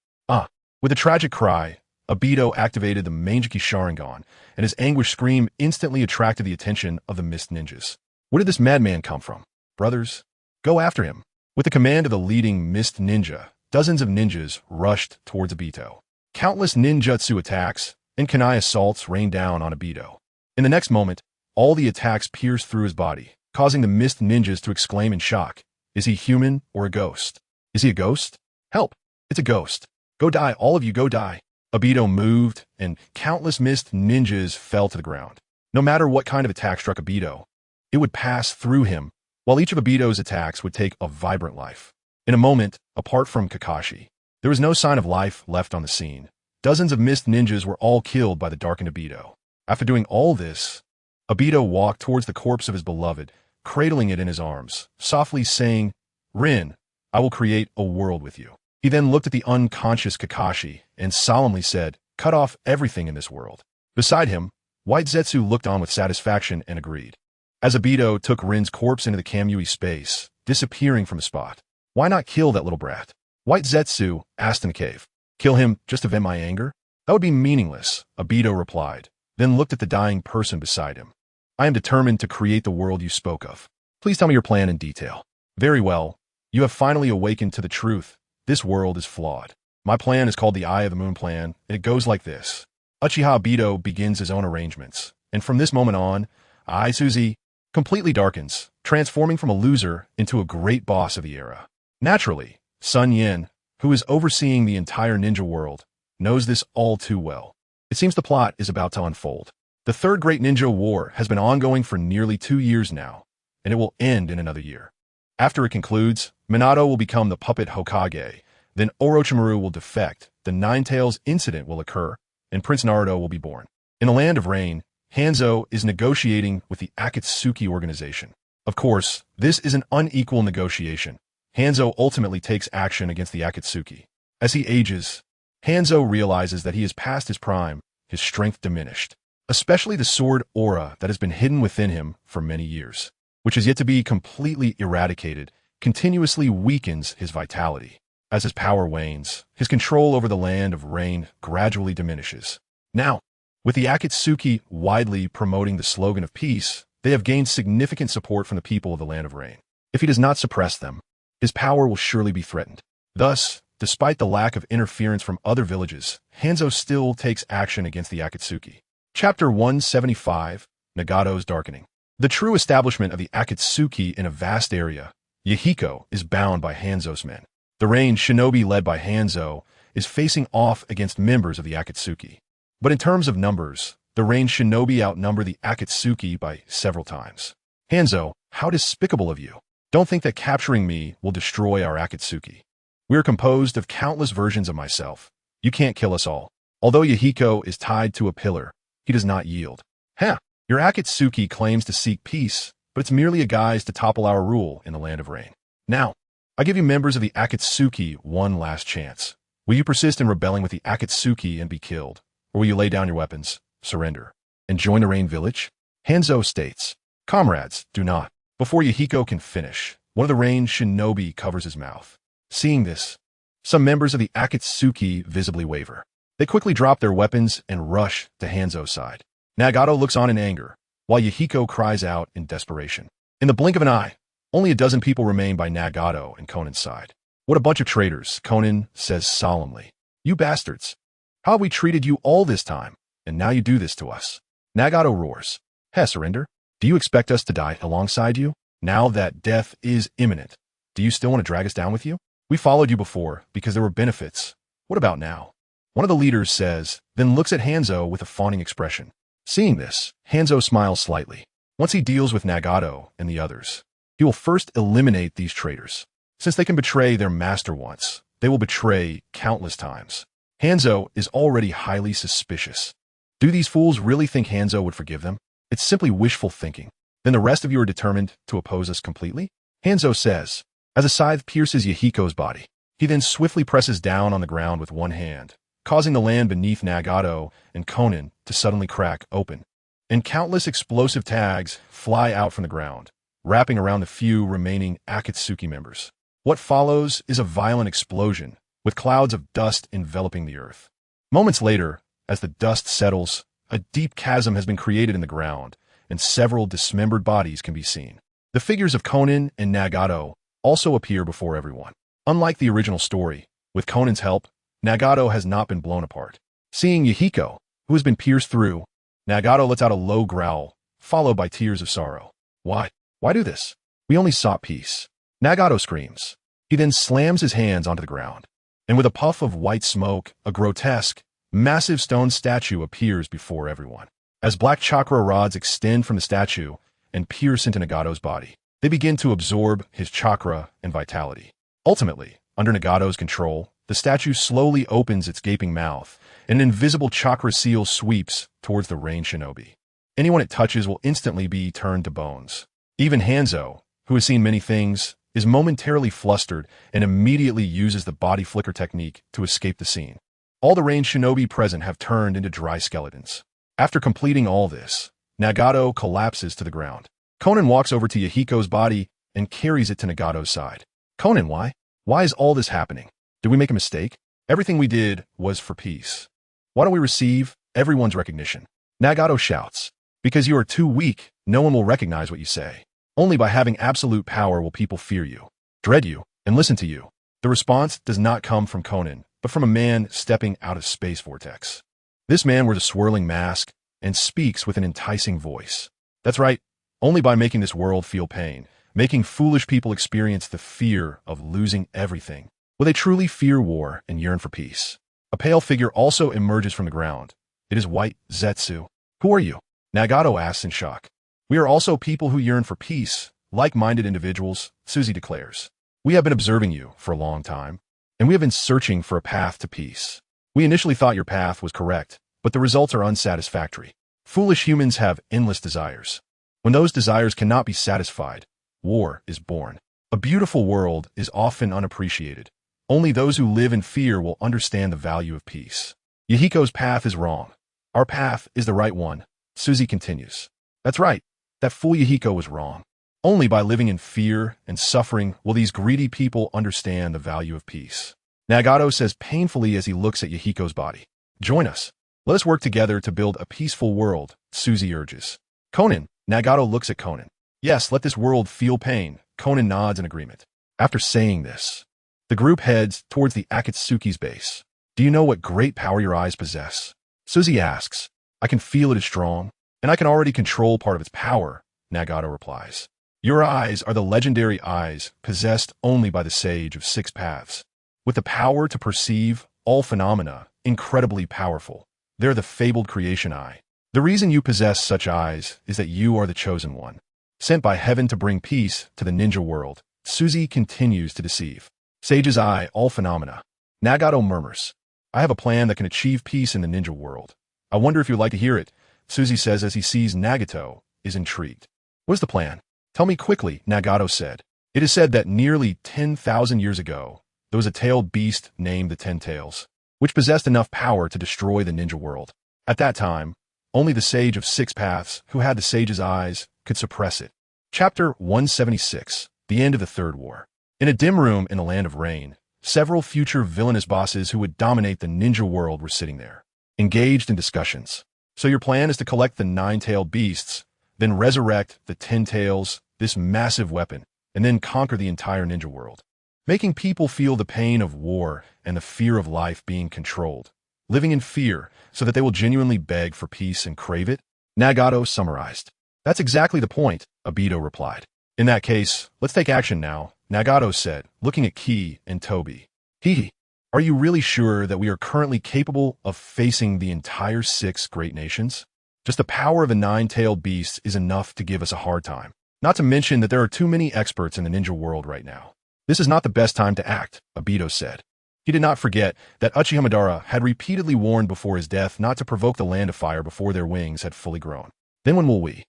With a tragic cry, Obito activated the Manjiki Sharingan, and his anguished scream instantly attracted the attention of the mist ninjas. Where did this madman come from? Brothers, go after him. With the command of the leading mist ninja, dozens of ninjas rushed towards Obito. Countless ninjutsu attacks and kunai assaults rained down on Obito. In the next moment, all the attacks pierced through his body, causing the mist ninjas to exclaim in shock. Is he human or a ghost? Is he a ghost? Help! It's a ghost. Go die, all of you, go die. Obito moved, and countless mist ninjas fell to the ground. No matter what kind of attack struck Obito, it would pass through him, while each of Obito's attacks would take a vibrant life. In a moment, apart from Kakashi, there was no sign of life left on the scene. Dozens of mist ninjas were all killed by the darkened Obito. After doing all this, Obito walked towards the corpse of his beloved, cradling it in his arms, softly saying, Rin, I will create a world with you. He then looked at the unconscious Kakashi and solemnly said, cut off everything in this world. Beside him, White Zetsu looked on with satisfaction and agreed. As Obito took Rin's corpse into the Kamui space, disappearing from the spot. Why not kill that little brat? White Zetsu asked in the cave. Kill him just to vent my anger? That would be meaningless, Obito replied, then looked at the dying person beside him. I am determined to create the world you spoke of. Please tell me your plan in detail. Very well. You have finally awakened to the truth. This world is flawed. My plan is called the Eye of the Moon Plan, and it goes like this. Uchiha Obito begins his own arrangements, and from this moment on, Suzy completely darkens, transforming from a loser into a great boss of the era. Naturally, SunYan, who is overseeing the entire ninja world, knows this all too well. It seems the plot is about to unfold. The Third Great Ninja War has been ongoing for nearly 2 years now, and it will end in another year. After it concludes, Minato will become the puppet Hokage, then Orochimaru will defect, the Nine Tails incident will occur, and Prince Naruto will be born. In the Land of Rain, Hanzo is negotiating with the Akatsuki organization. Of course, this is an unequal negotiation. Hanzo ultimately takes action against the Akatsuki. As he ages, Hanzo realizes that he is past his prime, his strength diminished, especially the sword aura that has been hidden within him for many years, which is yet to be completely eradicated, continuously weakens his vitality. As his power wanes, his control over the Land of Rain gradually diminishes. Now, with the Akatsuki widely promoting the slogan of peace, they have gained significant support from the people of the Land of Rain. If he does not suppress them, his power will surely be threatened. Thus, despite the lack of interference from other villages, Hanzo still takes action against the Akatsuki. Chapter 175, Nagato's Darkening. The true establishment of the Akatsuki in a vast area, Yahiko, is bound by Hanzo's men. The Rain shinobi led by Hanzo is facing off against members of the Akatsuki. But in terms of numbers, the Rain shinobi outnumber the Akatsuki by several times. Hanzo, how despicable of you. Don't think that capturing me will destroy our Akatsuki. We are composed of countless versions of myself. You can't kill us all. Although Yahiko is tied to a pillar, he does not yield. Your Akatsuki claims to seek peace, but it's merely a guise to topple our rule in the Land of Rain. Now, I give you members of the Akatsuki one last chance. Will you persist in rebelling with the Akatsuki and be killed? Or will you lay down your weapons, surrender, and join the Rain village? Hanzo states, comrades, do not. Before Yahiko can finish, one of the range shinobi covers his mouth. Seeing this, some members of the Akatsuki visibly waver. They quickly drop their weapons and rush to Hanzo's side. Nagato looks on in anger, while Yahiko cries out in desperation. In the blink of an eye, only a dozen people remain by Nagato and Conan's side. What a bunch of traitors, Conan says solemnly. You bastards! How have we treated you all this time, and now you do this to us? Nagato roars. Surrender? Do you expect us to die alongside you? Now that death is imminent, do you still want to drag us down with you? We followed you before because there were benefits. What about now? One of the leaders says, then looks at Hanzo with a fawning expression. Seeing this, Hanzo smiles slightly. Once he deals with Nagato and the others, he will first eliminate these traitors. Since they can betray their master once, they will betray countless times. Hanzo is already highly suspicious. Do these fools really think Hanzo would forgive them? It's simply wishful thinking. Then the rest of you are determined to oppose us completely? Hanzo says, as a scythe pierces Yahiko's body. He then swiftly presses down on the ground with one hand, causing the land beneath Nagato and Conan to suddenly crack open. And countless explosive tags fly out from the ground, wrapping around the few remaining Akatsuki members. What follows is a violent explosion, with clouds of dust enveloping the earth. Moments later, as the dust settles, a deep chasm has been created in the ground, and several dismembered bodies can be seen. The figures of Conan and Nagato also appear before everyone. Unlike the original story, with Conan's help, Nagato has not been blown apart. Seeing Yahiko, who has been pierced through, Nagato lets out a low growl, followed by tears of sorrow. Why? Why do this? We only sought peace. Nagato screams. He then slams his hands onto the ground, and with a puff of white smoke, a grotesque, massive stone statue appears before everyone. As black chakra rods extend from the statue and pierce into Nagato's body, they begin to absorb his chakra and vitality. Ultimately, under Nagato's control, the statue slowly opens its gaping mouth, and an invisible chakra seal sweeps towards the range shinobi. Anyone it touches will instantly be turned to bones. Even Hanzo, who has seen many things, is momentarily flustered and immediately uses the body flicker technique to escape the scene. All the range shinobi present have turned into dry skeletons. After completing all this, Nagato collapses to the ground. Conan walks over to Yahiko's body and carries it to Nagato's side. Conan, why? Why is all this happening? Did we make a mistake? Everything we did was for peace. Why don't we receive everyone's recognition? Nagato shouts. Because you are too weak, no one will recognize what you say. Only by having absolute power will people fear you, dread you, and listen to you. The response does not come from Conan, but from a man stepping out of space vortex. This man wears a swirling mask and speaks with an enticing voice. That's right, only by making this world feel pain, making foolish people experience the fear of losing everything, will they truly fear war and yearn for peace. A pale figure also emerges from the ground. It is White Zetsu. Who are you? Nagato asks in shock. We are also people who yearn for peace, like-minded individuals, Suzy declares. We have been observing you for a long time, and we have been searching for a path to peace. We initially thought your path was correct, but the results are unsatisfactory. Foolish humans have endless desires. When those desires cannot be satisfied, war is born. A beautiful world is often unappreciated. Only those who live in fear will understand the value of peace. Yahiko's path is wrong. Our path is the right one, Suzy continues. That's right. That fool Yahiko was wrong. Only by living in fear and suffering will these greedy people understand the value of peace. Nagato says painfully as he looks at Yahiko's body. Join us. Let us work together to build a peaceful world, Suzy urges. Conan, Nagato looks at Conan. Yes, let this world feel pain. Conan nods in agreement. After saying this, the group heads towards the Akatsuki's base. Do you know what great power your eyes possess? Suzy asks. I can feel it is strong, and I can already control part of its power, Nagato replies. Your eyes are the legendary eyes possessed only by the sage of 6 paths. With the power to perceive all phenomena, incredibly powerful. They're the fabled creation eye. The reason you possess such eyes is that you are the chosen one, sent by heaven to bring peace to the ninja world. Suzy continues to deceive. Sage's eye, all phenomena. Nagato murmurs. I have a plan that can achieve peace in the ninja world. I wonder if you'd like to hear it, Suzy says as he sees Nagato is intrigued. What's the plan? Tell me quickly, Nagato said. It is said that nearly 10,000 years ago, there was a tailed beast named the Ten Tails, which possessed enough power to destroy the ninja world. At that time, only the sage of 6 paths, who had the sage's eyes, could suppress it. Chapter 176, The End of the Third War. In a dim room in the Land of Rain, several future villainous bosses who would dominate the ninja world were sitting there, engaged in discussions. So your plan is to collect the 9-tailed beasts, then resurrect the 10 tails, this massive weapon, and then conquer the entire ninja world, making people feel the pain of war and the fear of life being controlled, living in fear so that they will genuinely beg for peace and crave it? Nagato summarized. That's exactly the point, Obito replied. In that case, let's take action now, Nagato said, looking at Ki and Toby. He, are you really sure that we are currently capable of facing the entire 6 great nations? Just the power of a 9-tailed beast is enough to give us a hard time. Not to mention that there are too many experts in the ninja world right now. This is not the best time to act, Obito said. He did not forget that Uchiha Madara had repeatedly warned before his death not to provoke the land of fire before their wings had fully grown. Then when will we?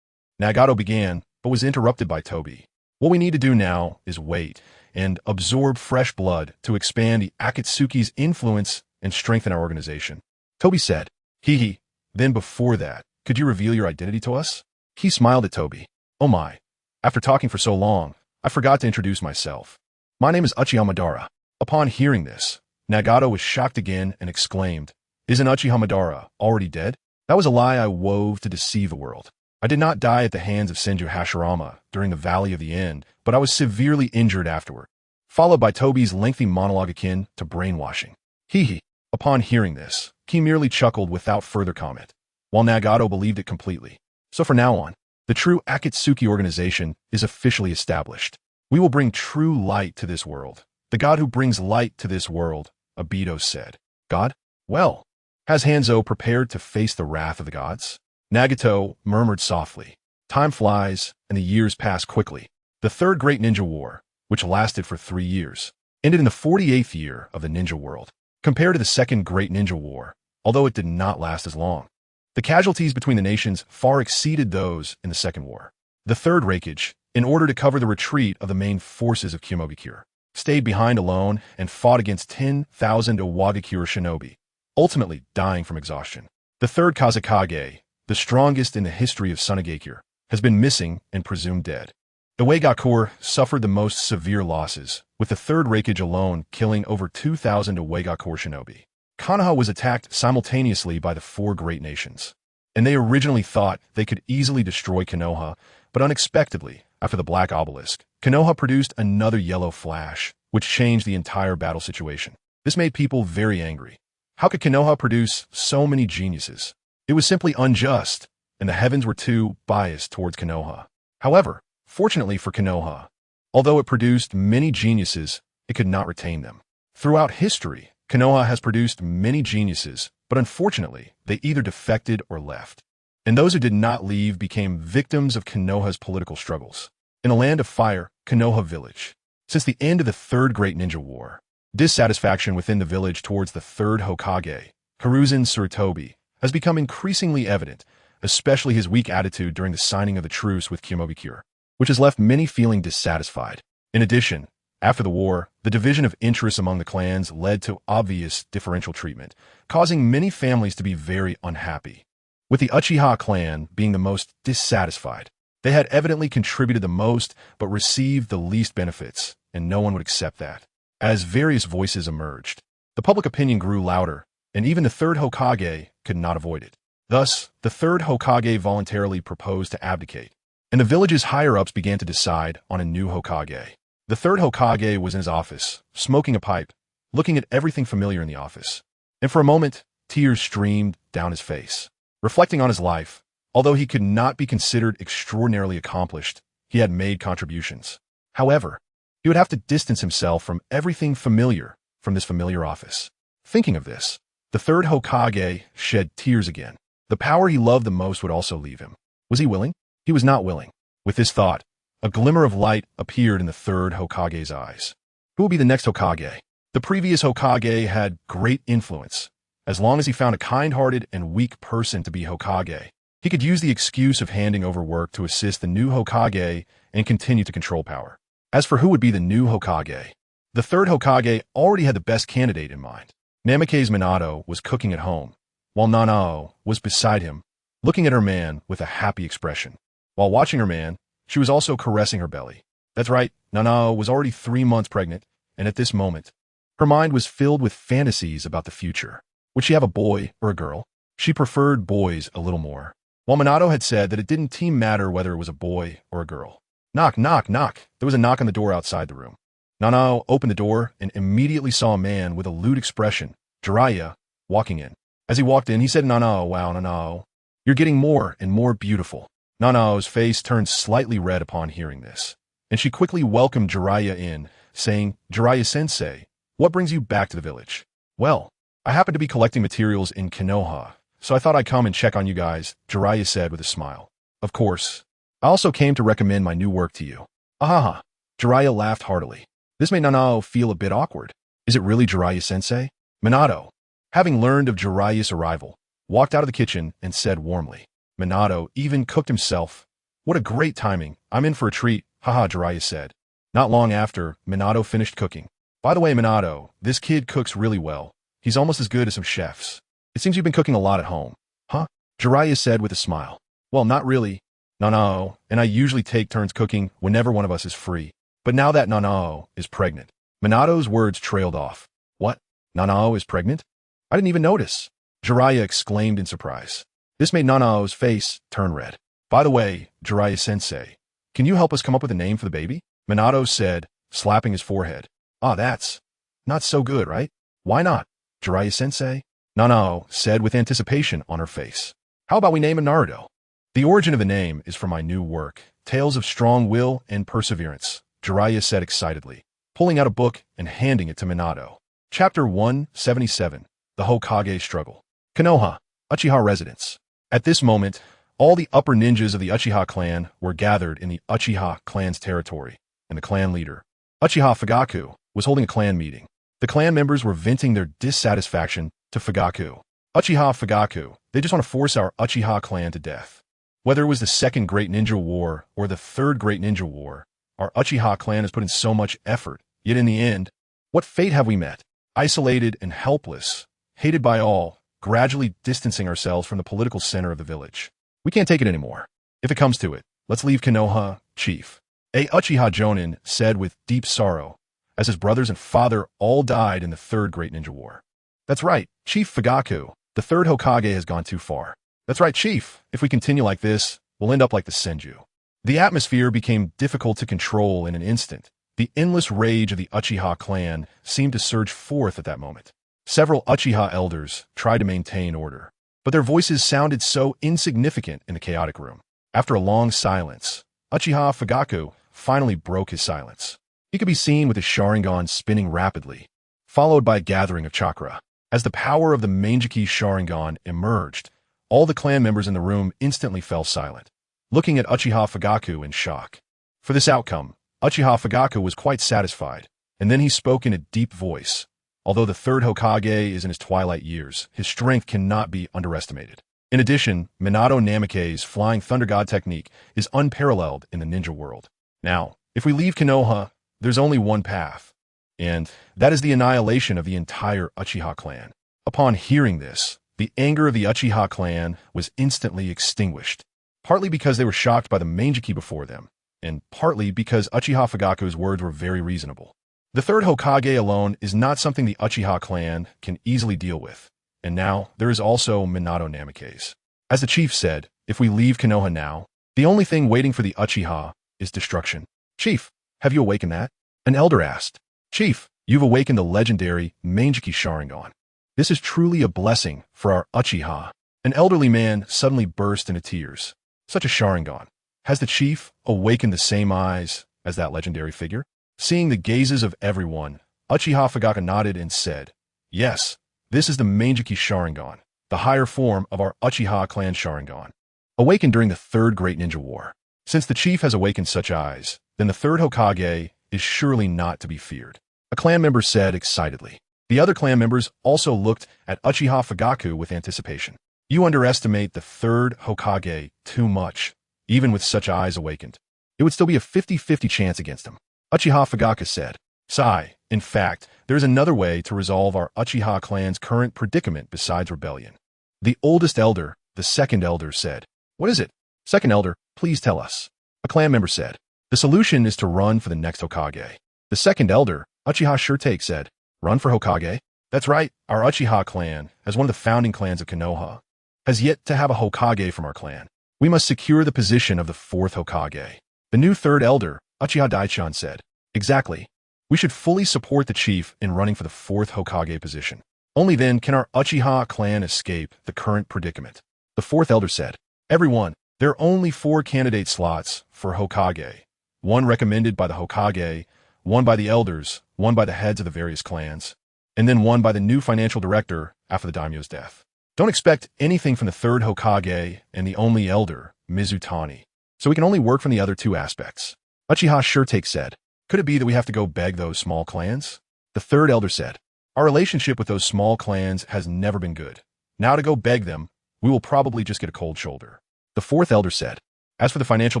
Nagato began, but was interrupted by Toby. What we need to do now is wait and absorb fresh blood to expand the Akatsuki's influence and strengthen our organization. Toby said, He. Then before that, could you reveal your identity to us? He smiled at Toby. Oh my. After talking for so long, I forgot to introduce myself. My name is Uchiha Madara. Upon hearing this, Nagato was shocked again and exclaimed, Isn't Uchiha Madara already dead? That was a lie I wove to deceive the world. I did not die at the hands of Senju Hashirama during the Valley of the End, but I was severely injured afterward, followed by Toby's lengthy monologue akin to brainwashing. He. Upon hearing this, he merely chuckled without further comment, while Nagato believed it completely. So from now on, the true Akatsuki organization is officially established. We will bring true light to this world. The god who brings light to this world, Obito said. God? Well, has Hanzo prepared to face the wrath of the gods? Nagato murmured softly. Time flies, and the years pass quickly. The Third Great Ninja War, which lasted for 3 years, ended in the 48th year of the ninja world. Compared to the Second Great Ninja War, although it did not last as long, the casualties between the nations far exceeded those in the Second War. The Third Reikage, in order to cover the retreat of the main forces of Kyomogakure, stayed behind alone and fought against 10,000 Owagakure shinobi, ultimately dying from exhaustion. The Third Kazekage, the strongest in the history of Sunagakure, has been missing and presumed dead. Owagakure suffered the most severe losses, with the Third Reikage alone killing over 2,000 Owagakure shinobi. Konoha was attacked simultaneously by the 4 great nations, and they originally thought they could easily destroy Konoha, but unexpectedly, after the Black Obelisk, Konoha produced another yellow flash, which changed the entire battle situation. This made people very angry. How could Konoha produce so many geniuses? It was simply unjust, and the heavens were too biased towards Konoha. However, fortunately for Konoha, although it produced many geniuses, it could not retain them. Throughout history, Konoha has produced many geniuses, but unfortunately, they either defected or left. And those who did not leave became victims of Konoha's political struggles. In a land of fire, Konoha Village. Since the end of the Third Great Ninja War, dissatisfaction within the village towards the Third Hokage, Hiruzen Tsurutobi, has become increasingly evident, especially his weak attitude during the signing of the truce with Kyomogakure, which has left many feeling dissatisfied. In addition, after the war, the division of interests among the clans led to obvious differential treatment, causing many families to be very unhappy. With the Uchiha clan being the most dissatisfied, they had evidently contributed the most but received the least benefits, and no one would accept that. As various voices emerged, the public opinion grew louder, and even the Third Hokage could not avoid it. Thus, the Third Hokage voluntarily proposed to abdicate, and the village's higher-ups began to decide on a new Hokage. The Third Hokage was in his office, smoking a pipe, looking at everything familiar in the office. And for a moment, tears streamed down his face. Reflecting on his life, although he could not be considered extraordinarily accomplished, he had made contributions. However, he would have to distance himself from everything familiar from this familiar office. Thinking of this, the Third Hokage shed tears again. The power he loved the most would also leave him. Was he willing? He was not willing. With this thought, a glimmer of light appeared in the Third Hokage's eyes. Who will be the next Hokage? The previous Hokage had great influence. As long as he found a kind-hearted and weak person to be Hokage, he could use the excuse of handing over work to assist the new Hokage and continue to control power. As for who would be the new Hokage, the Third Hokage already had the best candidate in mind. Namake's Minato was cooking at home, while Nanao was beside him, looking at her man with a happy expression. While watching her man, She was also caressing her belly. That's right, Nanao was already 3 months pregnant, and at this moment, her mind was filled with fantasies about the future. Would she have a boy or a girl? She preferred boys a little more, while Minato had said that it didn't matter whether it was a boy or a girl. Knock, knock, knock. There was a knock on the door outside the room. Nanao opened the door and immediately saw a man with a lewd expression, Jiraiya, walking in. As he walked in, he said, Nanao, wow, Nanao, you're getting more and more beautiful. Nanao's face turned slightly red upon hearing this, and she quickly welcomed Jiraiya in, saying, Jiraiya-sensei, what brings you back to the village? Well, I happen to be collecting materials in Konoha, so I thought I'd come and check on you guys, Jiraiya said with a smile. Of course. I also came to recommend my new work to you. Ahaha. Jiraiya laughed heartily. This made Nanao feel a bit awkward. Is it really Jiraiya-sensei? Minato, having learned of Jiraiya's arrival, walked out of the kitchen and said warmly. Minato even cooked himself. What a great timing. I'm in for a treat, haha, Jiraiya said. Not long after, Minato finished cooking. By the way, Minato, this kid cooks really well. He's almost as good as some chefs. It seems you've been cooking a lot at home. Huh? Jiraiya said with a smile. Well, not really. Nanao and I usually take turns cooking whenever one of us is free. But now that Nanao is pregnant. Minato's words trailed off. What? Nanao is pregnant? I didn't even notice. Jiraiya exclaimed in surprise. This made Nanao's face turn red. By the way, Jiraiya-sensei, can you help us come up with a name for the baby? Minato said, slapping his forehead. Ah, that's not so good, right? Why not? Jiraiya-sensei? Nanao said with anticipation on her face. How about we name it Naruto? The origin of the name is from my new work, Tales of Strong Will and Perseverance, Jiraiya said excitedly, pulling out a book and handing it to Minato. Chapter 177, The Hokage Struggle. Konoha, Uchiha Residence. At this moment, all the upper ninjas of the Uchiha clan were gathered in the Uchiha clan's territory, and the clan leader, Uchiha Fugaku, was holding a clan meeting. The clan members were venting their dissatisfaction to Fugaku. Uchiha Fugaku, they just want to force our Uchiha clan to death. Whether it was the Second Great Ninja War or the Third Great Ninja War, our Uchiha clan has put in so much effort, yet in the end, what fate have we met? Isolated and helpless, hated by all, gradually distancing ourselves from the political center of the village. We can't take it anymore. If it comes to it, let's leave Konoha, Chief. A Uchiha Jonin said with deep sorrow, as his brothers and father all died in the Third Great Ninja War. That's right, Chief Fugaku. The third Hokage has gone too far. That's right, Chief. If we continue like this, we'll end up like the Senju. The atmosphere became difficult to control in an instant. The endless rage of the Uchiha clan seemed to surge forth at that moment. Several Uchiha elders tried to maintain order, but their voices sounded so insignificant in the chaotic room. After a long silence, Uchiha Fugaku finally broke his silence. He could be seen with his Sharingan spinning rapidly, followed by a gathering of chakra. As the power of the Manjiki Sharingan emerged, all the clan members in the room instantly fell silent, looking at Uchiha Fugaku in shock. For this outcome, Uchiha Fugaku was quite satisfied, and then he spoke in a deep voice. Although the third Hokage is in his twilight years, his strength cannot be underestimated. In addition, Minato Namikaze's Flying Thunder God technique is unparalleled in the ninja world. Now, if we leave Konoha, there's only one path, and that is the annihilation of the entire Uchiha clan. Upon hearing this, the anger of the Uchiha clan was instantly extinguished, partly because they were shocked by the Manjiki before them, and partly because Uchiha Fugaku's words were very reasonable. The third Hokage alone is not something the Uchiha clan can easily deal with, and now there is also Minato Namikaze. As the chief said, if we leave Konoha now, the only thing waiting for the Uchiha is destruction. Chief, have you awakened that? An elder asked. Chief, you've awakened the legendary Manjiki Sharingan. This is truly a blessing for our Uchiha. An elderly man suddenly burst into tears. Such a Sharingan. Has the chief awakened the same eyes as that legendary figure? Seeing the gazes of everyone, Uchiha Fugaku nodded and said, yes, this is the Manjiki Sharingan, the higher form of our Uchiha clan Sharingan, awakened during the Third Great Ninja War. Since the chief has awakened such eyes, then the third Hokage is surely not to be feared. A clan member said excitedly. The other clan members also looked at Uchiha Fugaku with anticipation. You underestimate the third Hokage too much. Even with such eyes awakened, it would still be a 50-50 chance against him. Uchiha Fugaku said, Sigh, in fact, there is another way to resolve our Uchiha clan's current predicament besides rebellion. The oldest elder, the second elder, said, What is it? Second elder, please tell us. A clan member said. The solution is to run for the next Hokage. The second elder, Uchiha Shuriken, said. Run for Hokage? That's right, our Uchiha clan, as one of the founding clans of Konoha, has yet to have a Hokage from our clan. We must secure the position of the fourth Hokage. The new third elder, Uchiha Daichan, said. Exactly. We should fully support the chief in running for the fourth Hokage position. Only then can our Uchiha clan escape the current predicament. The fourth elder said. Everyone, there are only 4 candidate slots for Hokage. 1 recommended by the Hokage, 1 by the elders, 1 by the heads of the various clans, and then 1 by the new financial director after the daimyo's death. Don't expect anything from the third Hokage and the only elder, Mizutani. So we can only work from the other 2 aspects. Uchiha Shuriken said. Could it be that we have to go beg those small clans? The third elder said. Our relationship with those small clans has never been good. Now to go beg them, we will probably just get a cold shoulder. The fourth elder said. As for the financial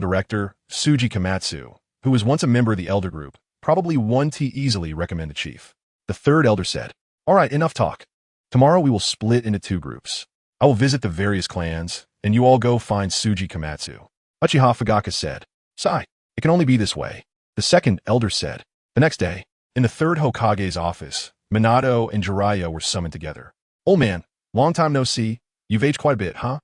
director, Suji Kamatsu, who was once a member of the elder group, probably 1T easily recommend the chief. The third elder said. All right, enough talk. Tomorrow we will split into 2 groups. I will visit the various clans, and you all go find Suji Kamatsu. Uchiha Fugakuwith said. Sigh, it can only be this way. The second elder said. The next day, in the third Hokage's office, Minato and Jiraiya were summoned together. Old man, long time no see. You've aged quite a bit, huh?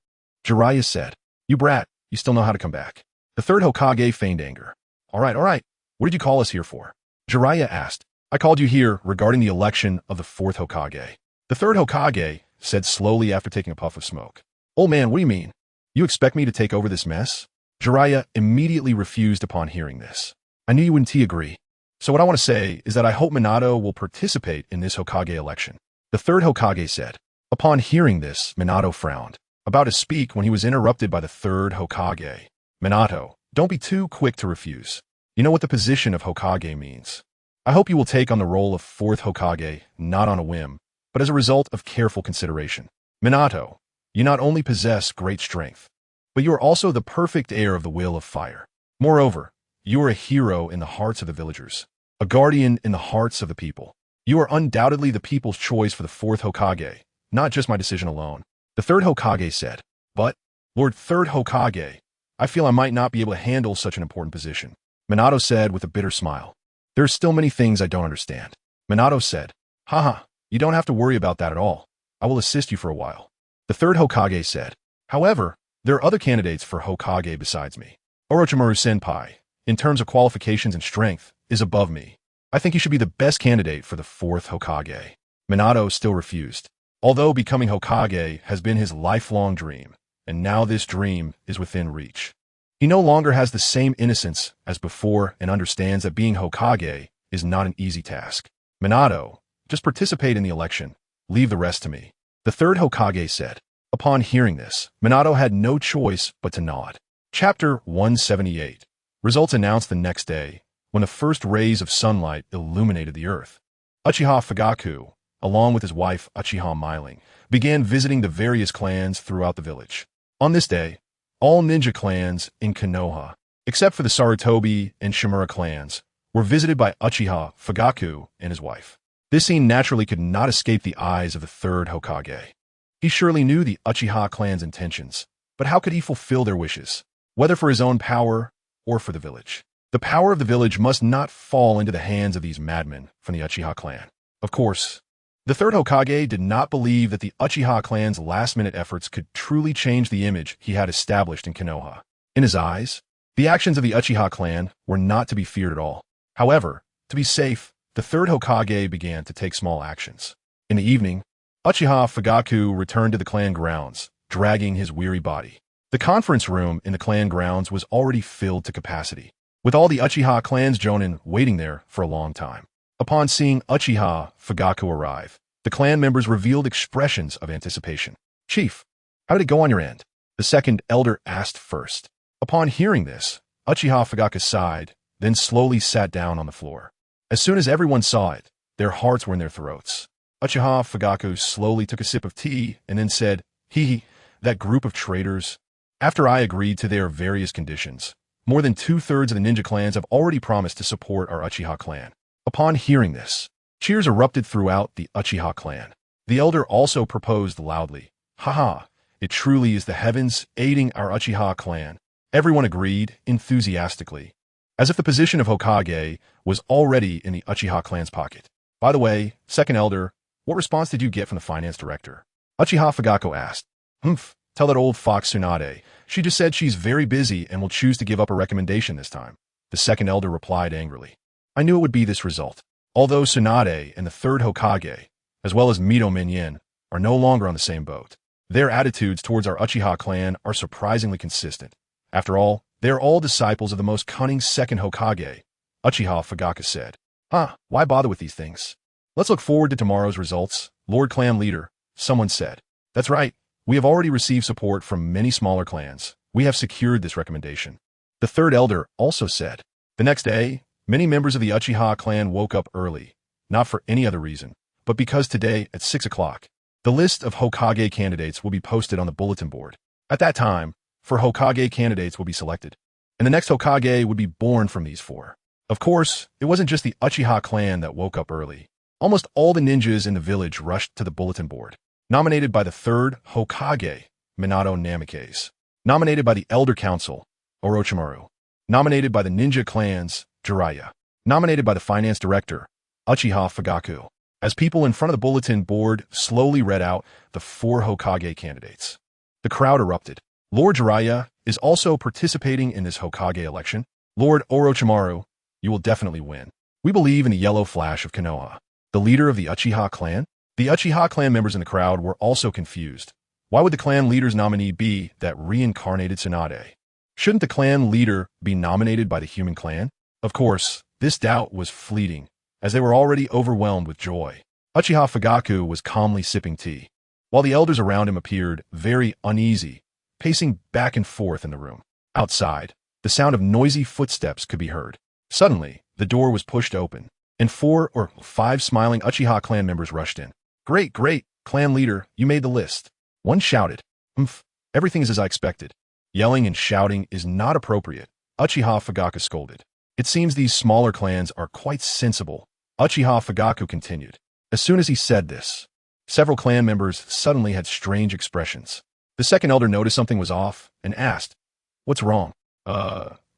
Jiraiya said. You brat, you still know how to come back. The third Hokage feigned anger. All right. What did you call us here for? Jiraiya asked. I called you here regarding the election of the fourth Hokage. The third Hokage said slowly after taking a puff of smoke. Old man, what do you mean? You expect me to take over this mess? Jiraiya immediately refused upon hearing this. I knew you wouldn't agree. So what I want to say is that I hope Minato will participate in this Hokage election. The third Hokage said. Upon hearing this, Minato frowned, about to speak when he was interrupted by the third Hokage. Minato, don't be too quick to refuse. You know what the position of Hokage means. I hope you will take on the role of fourth Hokage, not on a whim, but as a result of careful consideration. Minato, you not only possess great strength, but you are also the perfect heir of the will of fire. Moreover, you are a hero in the hearts of the villagers, a guardian in the hearts of the people. You are undoubtedly the people's choice for the fourth Hokage, not just my decision alone. The third Hokage said, but, Lord Third Hokage, I feel I might not be able to handle such an important position. Minato said with a bitter smile. There are still many things I don't understand. Minato said, haha, you don't have to worry about that at all. I will assist you for a while. The third Hokage said, however, there are other candidates for Hokage besides me. Orochimaru-senpai, in terms of qualifications and strength, is above me. I think he should be the best candidate for the fourth Hokage. Minato still refused. Although becoming Hokage has been his lifelong dream, and now this dream is within reach. He no longer has the same innocence as before and understands that being Hokage is not an easy task. Minato, just participate in the election. Leave the rest to me. The third Hokage said. Upon hearing this, Minato had no choice but to nod. Chapter 178. Results announced the next day, when the first rays of sunlight illuminated the earth. Uchiha Fugakuwith, along with his wife Uchiha Myling, began visiting the various clans throughout the village. On this day, all ninja clans in Konoha, except for the Sarutobi and Shimura clans, were visited by Uchiha Fugakuwith and his wife. This scene naturally could not escape the eyes of the third Hokage. He surely knew the Uchiha clan's intentions, but how could he fulfill their wishes, whether for his own power or for the village? The power of the village must not fall into the hands of these madmen from the Uchiha clan. Of course, the third Hokage did not believe that the Uchiha clan's last-minute efforts could truly change the image he had established in Konoha. In his eyes, the actions of the Uchiha clan were not to be feared at all. However, to be safe, the third Hokage began to take small actions. In the evening, Uchiha Fugakuwith returned to the clan grounds, dragging his weary body. The conference room in the clan grounds was already filled to capacity, with all the Uchiha clan's jonin waiting there for a long time. Upon seeing Uchiha Fugakuwith arrive, the clan members revealed expressions of anticipation. Chief, how did it go on your end? The second elder asked first. Upon hearing this, Uchiha Fugakuwith sighed, then slowly sat down on the floor. As soon as everyone saw it, their hearts were in their throats. Uchiha Fugakuwith slowly took a sip of tea and then said, He, that group of traitors. After I agreed to their various conditions, more than 2/3 of the ninja clans have already promised to support our Uchiha clan. Upon hearing this, cheers erupted throughout the Uchiha clan. The elder also proposed loudly, Haha, it truly is the heavens aiding our Uchiha clan. Everyone agreed, enthusiastically, as if the position of Hokage was already in the Uchiha clan's pocket. By the way, second elder, what response did you get from the finance director? Uchiha Fugaku asked. Tell that old fox Tsunade. She just said she's very busy and will choose to give up a recommendation this time. The second elder replied angrily. I knew it would be this result. Although Tsunade and the third Hokage, as well as Mito Minyin, are no longer on the same boat, their attitudes towards our Uchiha clan are surprisingly consistent. After all, they are all disciples of the most cunning second Hokage, Uchiha Fugaku said. Why bother with these things? Let's look forward to tomorrow's results, Lord Clan Leader, someone said. That's right. We have already received support from many smaller clans. We have secured this recommendation. The third elder also said. The next day, many members of the Uchiha clan woke up early, not for any other reason, but because today at 6 o'clock, the list of Hokage candidates will be posted on the bulletin board. At that time, 4 Hokage candidates will be selected, and the next Hokage would be born from these 4. Of course, it wasn't just the Uchiha clan that woke up early. Almost all the ninjas in the village rushed to the bulletin board. Nominated by the third Hokage, Minato Namikaze. Nominated by the Elder Council, Orochimaru. Nominated by the ninja clans, Jiraiya. Nominated by the finance director, Uchiha Fugaku. As people in front of the bulletin board slowly read out the 4 Hokage candidates, the crowd erupted. Lord Jiraiya is also participating in this Hokage election. Lord Orochimaru, you will definitely win. We believe in the yellow flash of Konoha, the leader of the Uchiha clan. The Uchiha clan members in the crowd were also confused. Why would the clan leader's nominee be that reincarnated Tsunade? Shouldn't the clan leader be nominated by the human clan? Of course, this doubt was fleeting, as they were already overwhelmed with joy. Uchiha Fugaku was calmly sipping tea, while the elders around him appeared very uneasy, pacing back and forth in the room. Outside, the sound of noisy footsteps could be heard. Suddenly, the door was pushed open, and 4 or 5 smiling Uchiha clan members rushed in. Great, clan leader, you made the list. One shouted. Everything is as I expected. Yelling and shouting is not appropriate, Uchiha Fugaku scolded. It seems these smaller clans are quite sensible, Uchiha Fugaku continued. As soon as he said this, several clan members suddenly had strange expressions. The second elder noticed something was off and asked, What's wrong?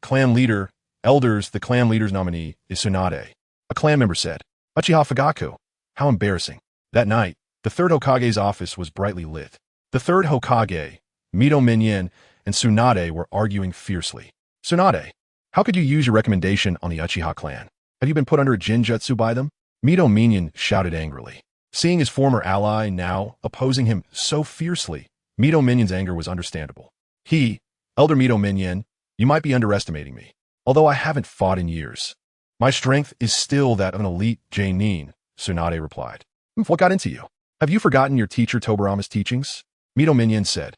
Clan leader, elders, the clan leader's nominee is Tsunade. A clan member said. Uchiha Fugaku, how embarrassing. That night, the third Hokage's office was brightly lit. The third Hokage, Mito Minyin, and Tsunade were arguing fiercely. Tsunade, how could you use your recommendation on the Uchiha clan? Have you been put under a jinjutsu by them? Mito Minyin shouted angrily. Seeing his former ally now opposing him so fiercely, Mito Minyin's anger was understandable. Elder Mito Minyin, you might be underestimating me. Although I haven't fought in years, my strength is still that of an elite Genin, Tsunade replied. What got into you? Have you forgotten your teacher Tobarama's teachings? Mito Minyin said.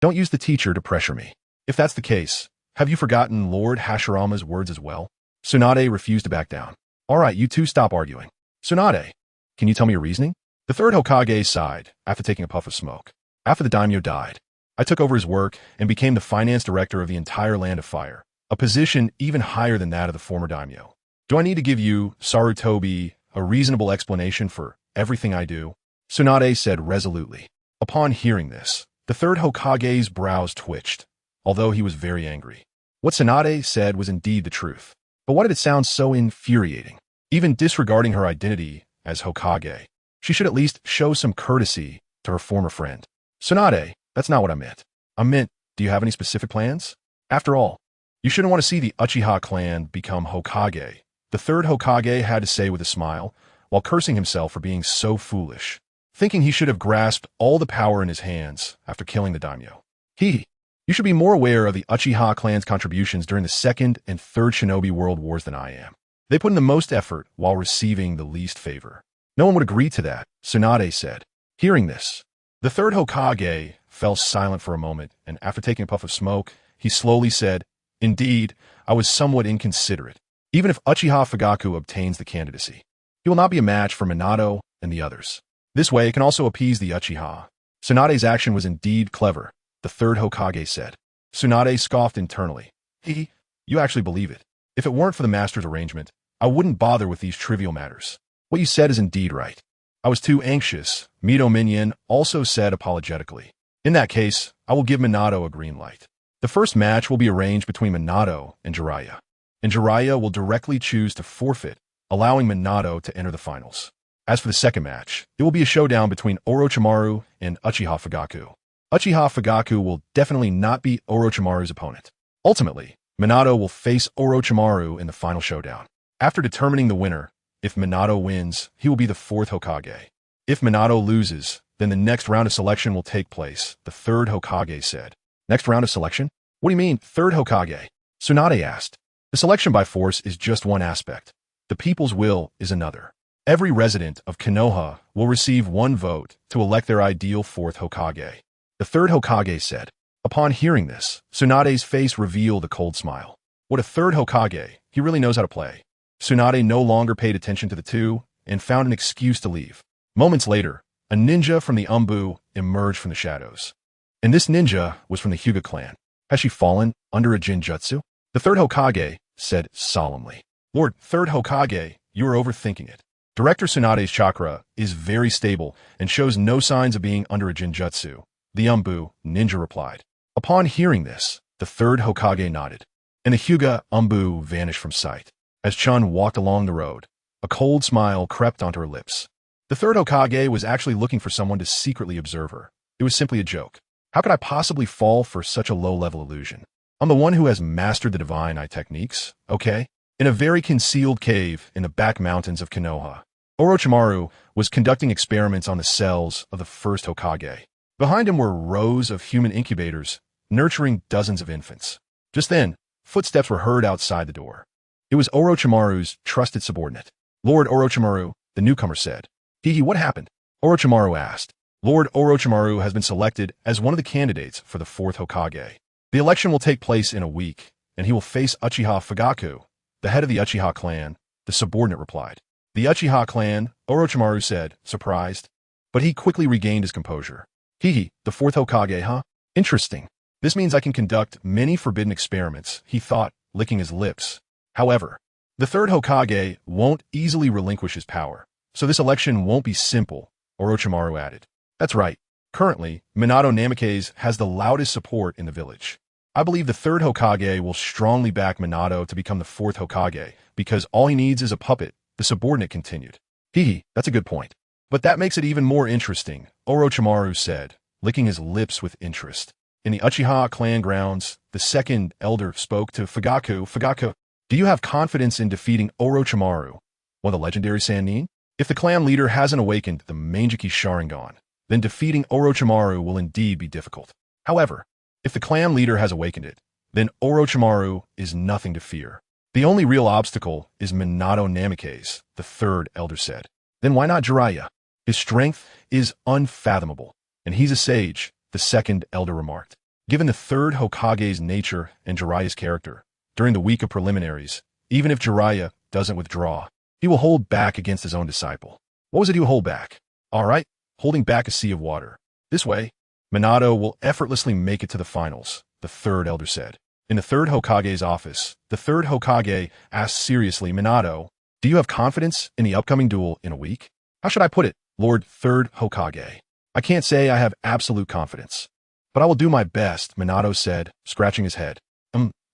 Don't use the teacher to pressure me. If that's the case, have you forgotten Lord Hashirama's words as well? Tsunade refused to back down. All right, you two stop arguing. Tsunade, can you tell me your reasoning? The third Hokage sighed after taking a puff of smoke. After the daimyo died, I took over his work and became the finance director of the entire Land of Fire, a position even higher than that of the former daimyo. Do I need to give you, Sarutobi, a reasonable explanation for everything I do? Tsunade said resolutely. Upon hearing this, the third Hokage's brows twitched, although he was very angry. What Tsunade said was indeed the truth. But why did it sound so infuriating? Even disregarding her identity as Hokage, she should at least show some courtesy to her former friend. Tsunade, that's not what I meant. I meant, do you have any specific plans? After all, you shouldn't want to see the Uchiha clan become Hokage, the third Hokage had to say with a smile, while cursing himself for being so foolish, thinking he should have grasped all the power in his hands after killing the daimyo. You should be more aware of the Uchiha clan's contributions during the Second and Third Shinobi World Wars than I am. They put in the most effort while receiving the least favor. No one would agree to that, Tsunade said. Hearing this, the third Hokage fell silent for a moment, and after taking a puff of smoke, he slowly said, Indeed, I was somewhat inconsiderate. Even if Uchiha Fugaku obtains the candidacy, he will not be a match for Minato and the others. This way, it can also appease the Uchiha. Tsunade's action was indeed clever, the third Hokage said. Tsunade scoffed internally. You actually believe it. If it weren't for the master's arrangement, I wouldn't bother with these trivial matters. What you said is indeed right. I was too anxious, Mito Minyin also said apologetically. In that case, I will give Minato a green light. The first match will be arranged between Minato and Jiraiya, and Jiraiya will directly choose to forfeit, allowing Minato to enter the finals. As for the second match, it will be a showdown between Orochimaru and Uchiha Fugaku. Uchiha Fugaku will definitely not be Orochimaru's opponent. Ultimately, Minato will face Orochimaru in the final showdown. After determining the winner, if Minato wins, he will be the fourth Hokage. If Minato loses, then the next round of selection will take place, the third Hokage said. Next round of selection? What do you mean, third Hokage? Tsunade asked. The selection by force is just one aspect. The people's will is another. Every resident of Konoha will receive one vote to elect their ideal fourth Hokage. The third Hokage said. Upon hearing this, Tsunade's face revealed a cold smile. What a third Hokage, he really knows how to play. Tsunade no longer paid attention to the two and found an excuse to leave. Moments later, a ninja from the Umbu emerged from the shadows. And this ninja was from the Hyuga clan. Has she fallen under a Jinjutsu? The third Hokage said solemnly. Lord Third Hokage, you are overthinking it. Director Tsunade's chakra is very stable and shows no signs of being under a Jinjutsu. The Umbu ninja replied. Upon hearing this, the third Hokage nodded, and the Hyuga Umbu vanished from sight. As Chun walked along the road, a cold smile crept onto her lips. The third Hokage was actually looking for someone to secretly observe her. It was simply a joke. How could I possibly fall for such a low-level illusion? I'm the one who has mastered the divine eye techniques, okay? In a very concealed cave in the back mountains of Konoha, Orochimaru was conducting experiments on the cells of the first Hokage. Behind him were rows of human incubators, nurturing dozens of infants. Just then, footsteps were heard outside the door. It was Orochimaru's trusted subordinate. Lord Orochimaru, the newcomer said. He, what happened? Orochimaru asked. Lord Orochimaru has been selected as one of the candidates for the fourth Hokage. The election will take place in a week, and he will face Uchiha Fugaku, the head of the Uchiha clan, the subordinate replied. The Uchiha clan, Orochimaru said, surprised, but he quickly regained his composure. The fourth Hokage, huh? Interesting. This means I can conduct many forbidden experiments, he thought, licking his lips. However, the third Hokage won't easily relinquish his power, so this election won't be simple, Orochimaru added. That's right. Currently, Minato Namikaze has the loudest support in the village. I believe the third Hokage will strongly back Minato to become the fourth Hokage, because all he needs is a puppet, the subordinate continued. That's a good point. But that makes it even more interesting, Orochimaru said, licking his lips with interest. In the Uchiha clan grounds, the second elder spoke to Fugaku. Fugaku, do you have confidence in defeating Orochimaru, one of the legendary Sannin? If the clan leader hasn't awakened the Manjiki Sharingan, then defeating Orochimaru will indeed be difficult. However, if the clan leader has awakened it, then Orochimaru is nothing to fear. The only real obstacle is Minato Namikaze, the third elder said. Then why not Jiraiya? His strength is unfathomable, and he's a sage, the second elder remarked. Given the third Hokage's nature and Jiraiya's character, during the week of preliminaries, even if Jiraiya doesn't withdraw, he will hold back against his own disciple. What was it he would hold back? All right, holding back a sea of water. This way, Minato will effortlessly make it to the finals, the third elder said. In the third Hokage's office, the third Hokage asked seriously, Minato, do you have confidence in the upcoming duel in a week? How should I put it, Lord Third Hokage? I can't say I have absolute confidence, but I will do my best, Minato said, scratching his head.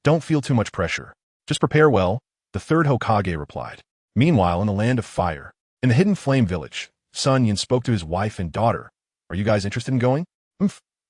Don't feel too much pressure. Just prepare well, the third Hokage replied. Meanwhile, in the land of fire, in the Hidden Flame village, SunYan spoke to his wife and daughter. Are you guys interested in going?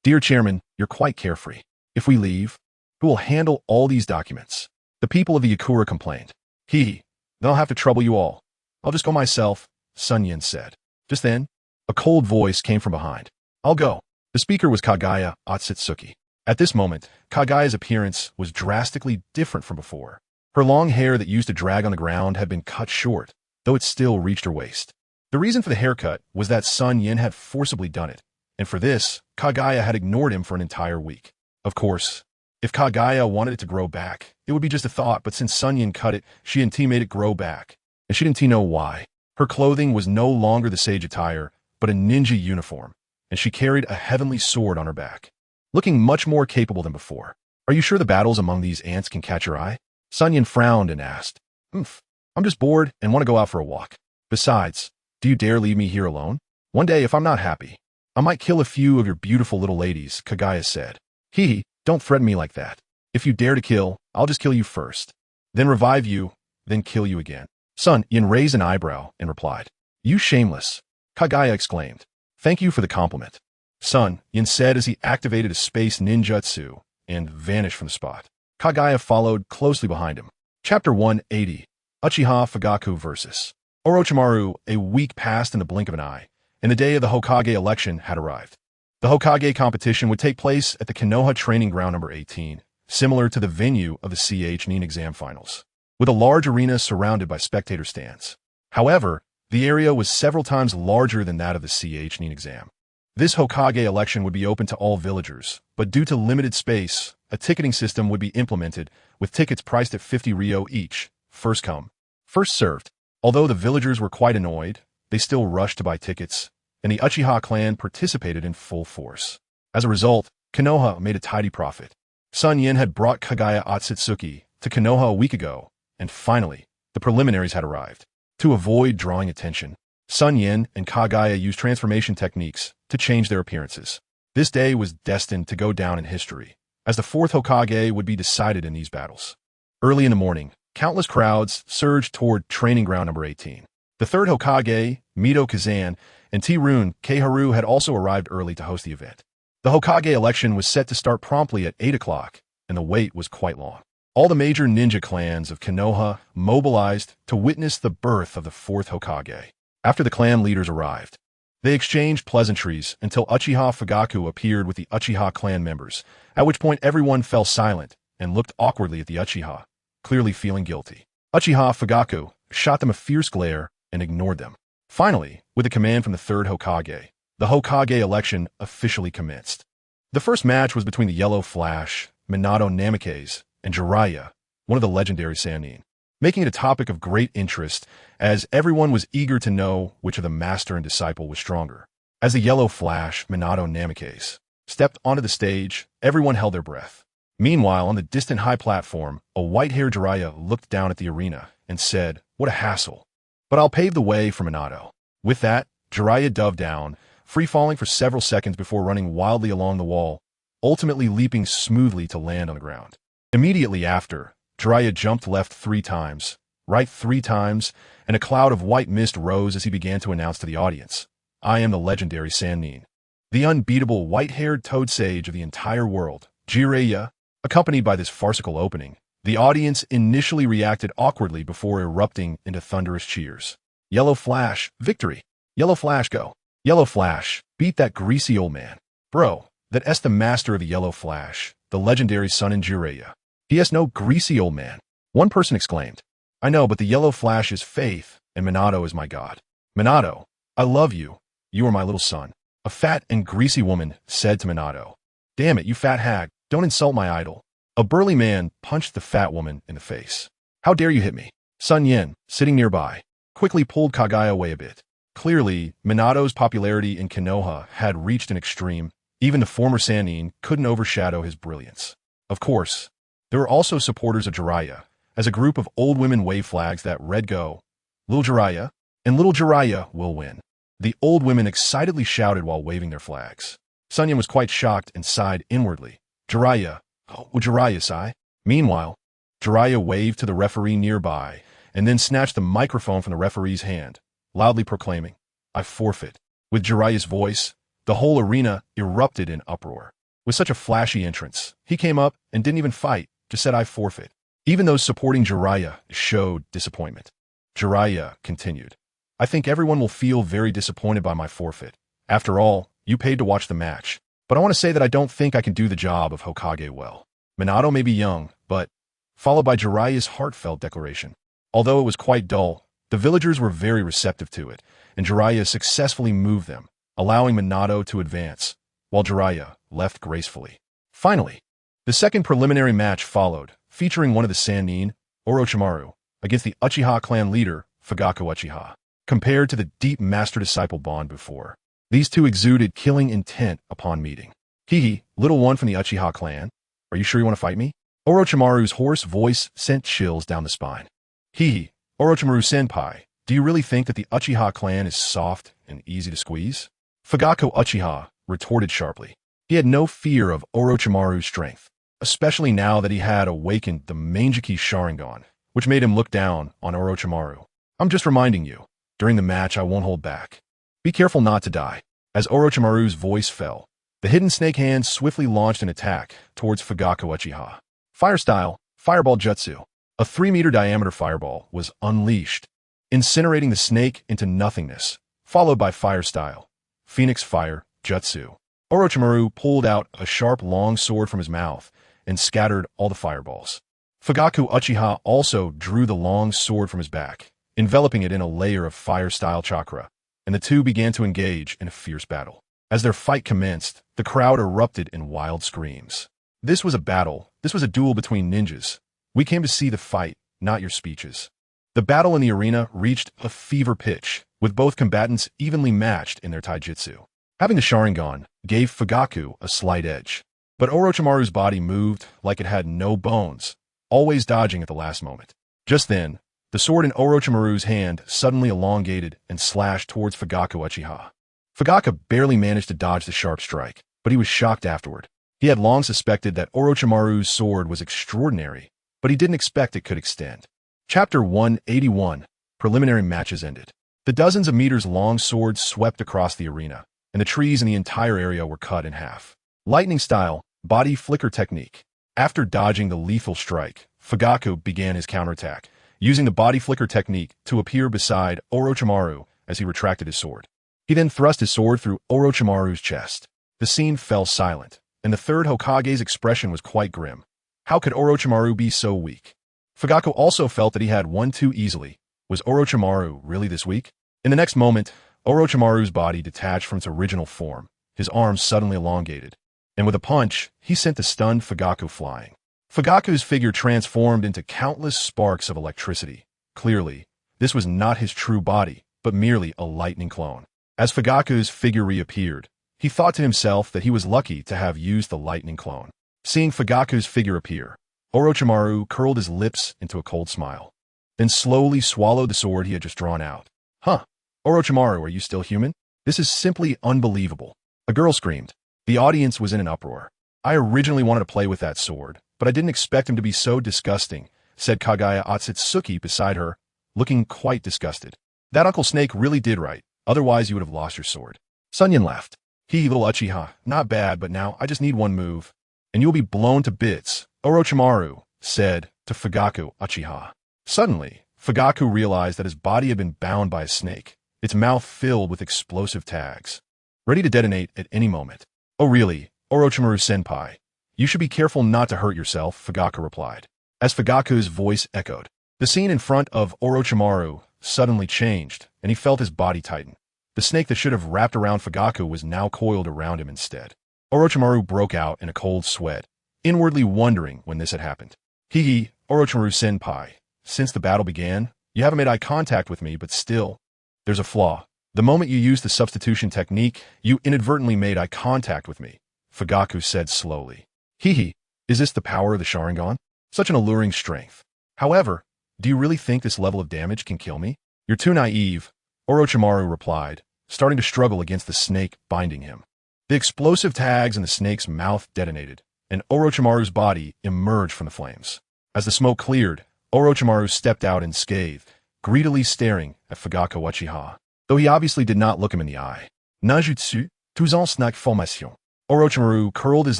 Dear Chairman, you're quite carefree. If we leave, who will handle all these documents? The people of the Yakura complained. Then I'll have to trouble you all. I'll just go myself, SunYan said. Just then, a cold voice came from behind. I'll go. The speaker was Kaguya Otsutsuki. At this moment, Kaguya's appearance was drastically different from before. Her long hair that used to drag on the ground had been cut short, though it still reached her waist. The reason for the haircut was that SunYan had forcibly done it, and for this, Kaguya had ignored him for an entire week. Of course, if Kaguya wanted it to grow back, it would be just a thought, but since SunYan cut it, she and T made it grow back, and she didn't know why. Her clothing was no longer the sage attire, but a ninja uniform, and she carried a heavenly sword on her back, looking much more capable than before. Are you sure the battles among these ants can catch your eye? SunYan frowned and asked. I'm just bored and want to go out for a walk. Besides, do you dare leave me here alone? One day, if I'm not happy, I might kill a few of your beautiful little ladies, Kaguya said. He, don't threaten me like that. If you dare to kill, I'll just kill you first. Then revive you, then kill you again. SunYan raised an eyebrow and replied, You shameless. Kagaya exclaimed. Thank you for the compliment. SunYan said as he activated a space ninjutsu and vanished from the spot. Kagaya followed closely behind him. Chapter 180. Uchiha Fugaku vs. Orochimaru. A week passed in the blink of an eye, and the day of the Hokage election had arrived. The Hokage competition would take place at the Konoha Training Ground number 18, similar to the venue of the SunYan exam finals, with a large arena surrounded by spectator stands. However, the area was several times larger than that of the SunYan exam. This Hokage election would be open to all villagers, but due to limited space, a ticketing system would be implemented, with tickets priced at 50 ryo each, first come, first served. Although the villagers were quite annoyed, they still rushed to buy tickets, and the Uchiha clan participated in full force. As a result, Konoha made a tidy profit. SunYan had brought Kagaya Otsutsuki to Konoha a week ago, and finally, the preliminaries had arrived. To avoid drawing attention, SunYan and Kagaya used transformation techniques to change their appearances. This day was destined to go down in history, as the fourth Hokage would be decided in these battles. Early in the morning, countless crowds surged toward training ground number 18. The third Hokage, Mito Kazan, and T-Rune Keiharu had also arrived early to host the event. The Hokage election was set to start promptly at 8 o'clock, and the wait was quite long. All the major ninja clans of Konoha mobilized to witness the birth of the fourth Hokage. After the clan leaders arrived, they exchanged pleasantries until Uchiha Fugaku appeared with the Uchiha clan members, at which point everyone fell silent and looked awkwardly at the Uchiha, clearly feeling guilty. Uchiha Fugaku shot them a fierce glare and ignored them. Finally, with a command from the third Hokage, the Hokage election officially commenced. The first match was between the Yellow Flash, Minato Namikaze, and Jiraiya, one of the legendary Sannin, making it a topic of great interest as everyone was eager to know which of the master and disciple was stronger. As the Yellow Flash, Minato Namikaze, stepped onto the stage, everyone held their breath. Meanwhile, on the distant high platform, a white-haired Jiraiya looked down at the arena and said, What a hassle. But I'll pave the way for Minato. With that, Jiraiya dove down, free-falling for several seconds before running wildly along the wall, ultimately leaping smoothly to land on the ground. Immediately after, Jiraiya jumped left 3 times, right 3 times, and a cloud of white mist rose as he began to announce to the audience, I am the legendary Sannin, the unbeatable white-haired toad sage of the entire world, Jiraiya. Accompanied by this farcical opening, the audience initially reacted awkwardly before erupting into thunderous cheers. Yellow Flash, victory! Yellow Flash, go! Yellow Flash, beat that greasy old man. Bro, that's the master of the Yellow Flash, the legendary Sannin Jiraiya. He has no greasy old man. One person exclaimed. I know, but the Yellow Flash is faith, and Minato is my god. Minato, I love you. You are my little son. A fat and greasy woman said to Minato. Damn it, you fat hag. Don't insult my idol. A burly man punched the fat woman in the face. How dare you hit me? SunYan, sitting nearby, quickly pulled Kagaya away a bit. Clearly, Minato's popularity in Konoha had reached an extreme. Even the former Sannin couldn't overshadow his brilliance. Of course, there were also supporters of Jiraiya, as a group of old women waved flags that read go, Little Jiraiya, and Little Jiraiya will win. The old women excitedly shouted while waving their flags. SunYan was quite shocked and sighed inwardly. Jiraiya, oh, Jiraiya sigh. Meanwhile, Jiraiya waved to the referee nearby and then snatched the microphone from the referee's hand, loudly proclaiming, I forfeit. With Jiraiya's voice, the whole arena erupted in uproar. With such a flashy entrance, he came up and didn't even fight, just said I forfeit. Even those supporting Jiraiya showed disappointment. Jiraiya continued, I think everyone will feel very disappointed by my forfeit. After all, you paid to watch the match. But I want to say that I don't think I can do the job of Hokage well. Minato may be young, but... Followed by Jiraiya's heartfelt declaration. Although it was quite dull, the villagers were very receptive to it, and Jiraiya successfully moved them, allowing Minato to advance, while Jiraiya left gracefully. Finally, the second preliminary match followed, featuring one of the Sannin, Orochimaru, against the Uchiha clan leader, Fugakuwith. Compared to the deep master-disciple bond before, these two exuded killing intent upon meeting. He, little one from the Uchiha clan, are you sure you want to fight me? Orochimaru's hoarse voice sent chills down the spine. He, Orochimaru-senpai, do you really think that the Uchiha clan is soft and easy to squeeze? Fugaku Uchiha retorted sharply. He had no fear of Orochimaru's strength, especially now that he had awakened the Mangekyou Sharingan, which made him look down on Orochimaru. I'm just reminding you, during the match I won't hold back. Be careful not to die. As Orochimaru's voice fell, the hidden snake hand swiftly launched an attack towards Fugakuwith. Fire style, Fireball Jutsu. A 3-meter diameter fireball was unleashed, incinerating the snake into nothingness, followed by fire style, Phoenix Fire Jutsu. Orochimaru pulled out a sharp long sword from his mouth and scattered all the fireballs. Fugakuwith also drew the long sword from his back, enveloping it in a layer of fire-style chakra, and the two began to engage in a fierce battle. As their fight commenced, the crowd erupted in wild screams. This was a battle. This was a duel between ninjas. We came to see the fight, not your speeches. The battle in the arena reached a fever pitch, with both combatants evenly matched in their taijutsu. Having the Sharingan gave Fugaku a slight edge, but Orochimaru's body moved like it had no bones, always dodging at the last moment. Just then, the sword in Orochimaru's hand suddenly elongated and slashed towards Fugakuwith. Fugaku barely managed to dodge the sharp strike, but he was shocked afterward. He had long suspected that Orochimaru's sword was extraordinary, but he didn't expect it could extend. Chapter 181, Preliminary Matches ended. The dozens of meters-long swords swept across the arena, and the trees in the entire area were cut in half. Lightning style, body flicker technique. After dodging the lethal strike, Fugaku began his counterattack, using the body flicker technique to appear beside Orochimaru as he retracted his sword. He then thrust his sword through Orochimaru's chest. The scene fell silent, and the third Hokage's expression was quite grim. How could Orochimaru be so weak? Fugaku also felt that he had won too easily. Was Orochimaru really this weak? In the next moment, Orochimaru's body detached from its original form, his arms suddenly elongated, and with a punch, he sent the stunned Fugaku flying. Fugaku's figure transformed into countless sparks of electricity. Clearly, this was not his true body, but merely a lightning clone. As Fugaku's figure reappeared, he thought to himself that he was lucky to have used the lightning clone. Seeing Fugaku's figure appear, Orochimaru curled his lips into a cold smile, then slowly swallowed the sword he had just drawn out. Huh? Orochimaru, are you still human? This is simply unbelievable. A girl screamed. The audience was in an uproar. I originally wanted to play with that sword, but I didn't expect him to be so disgusting, said Kagaya Otsutsuki beside her, looking quite disgusted. That Uncle Snake really did right, otherwise you would have lost your sword. SunYan laughed. Little Uchiha, not bad, but now I just need one move, and you will be blown to bits, Orochimaru said to Fugakuwith. Suddenly, Fugaku realized that his body had been bound by a snake, its mouth filled with explosive tags, ready to detonate at any moment. Oh really, Orochimaru-senpai? You should be careful not to hurt yourself, Fugaku replied. As Fugaku's voice echoed, the scene in front of Orochimaru suddenly changed, and he felt his body tighten. The snake that should have wrapped around Fugaku was now coiled around him instead. Orochimaru broke out in a cold sweat, inwardly wondering when this had happened. Orochimaru-senpai, since the battle began, you haven't made eye contact with me, but still, there's a flaw. The moment you used the substitution technique, you inadvertently made eye contact with me, Fugaku said slowly. Is this the power of the Sharingan? Such an alluring strength. However, do you really think this level of damage can kill me? You're too naive, Orochimaru replied, starting to struggle against the snake binding him. The explosive tags in the snake's mouth detonated, and Orochimaru's body emerged from the flames. As the smoke cleared, Orochimaru stepped out unscathed, greedily staring at Fugakuwith, though he obviously did not look him in the eye. Najutsu, tous en snack formation. Orochimaru curled his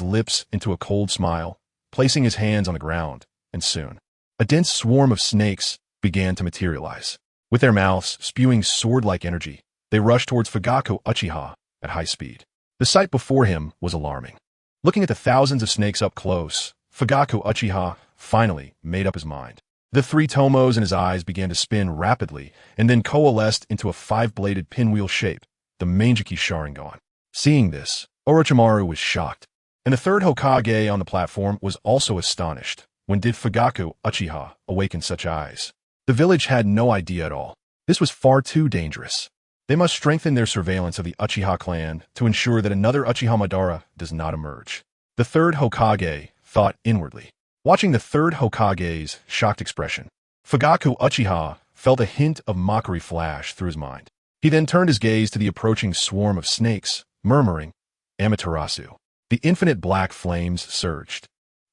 lips into a cold smile, placing his hands on the ground, and soon, a dense swarm of snakes began to materialize. With their mouths spewing sword-like energy, they rushed towards Fugakuwith at high speed. The sight before him was alarming. Looking at the thousands of snakes up close, Fugakuwith finally made up his mind. The 3 tomos in his eyes began to spin rapidly and then coalesced into a 5-bladed pinwheel shape, the Mangekyou Sharingan. Seeing this, Orochimaru was shocked, and the third Hokage on the platform was also astonished. When did Fugakuwith awaken such eyes? The village had no idea at all. This was far too dangerous. They must strengthen their surveillance of the Uchiha clan to ensure that another Uchiha Madara does not emerge. The third Hokage thought inwardly. Watching the third Hokage's shocked expression, Fugakuwith felt a hint of mockery flash through his mind. He then turned his gaze to the approaching swarm of snakes, murmuring, Amaterasu. The infinite black flames surged,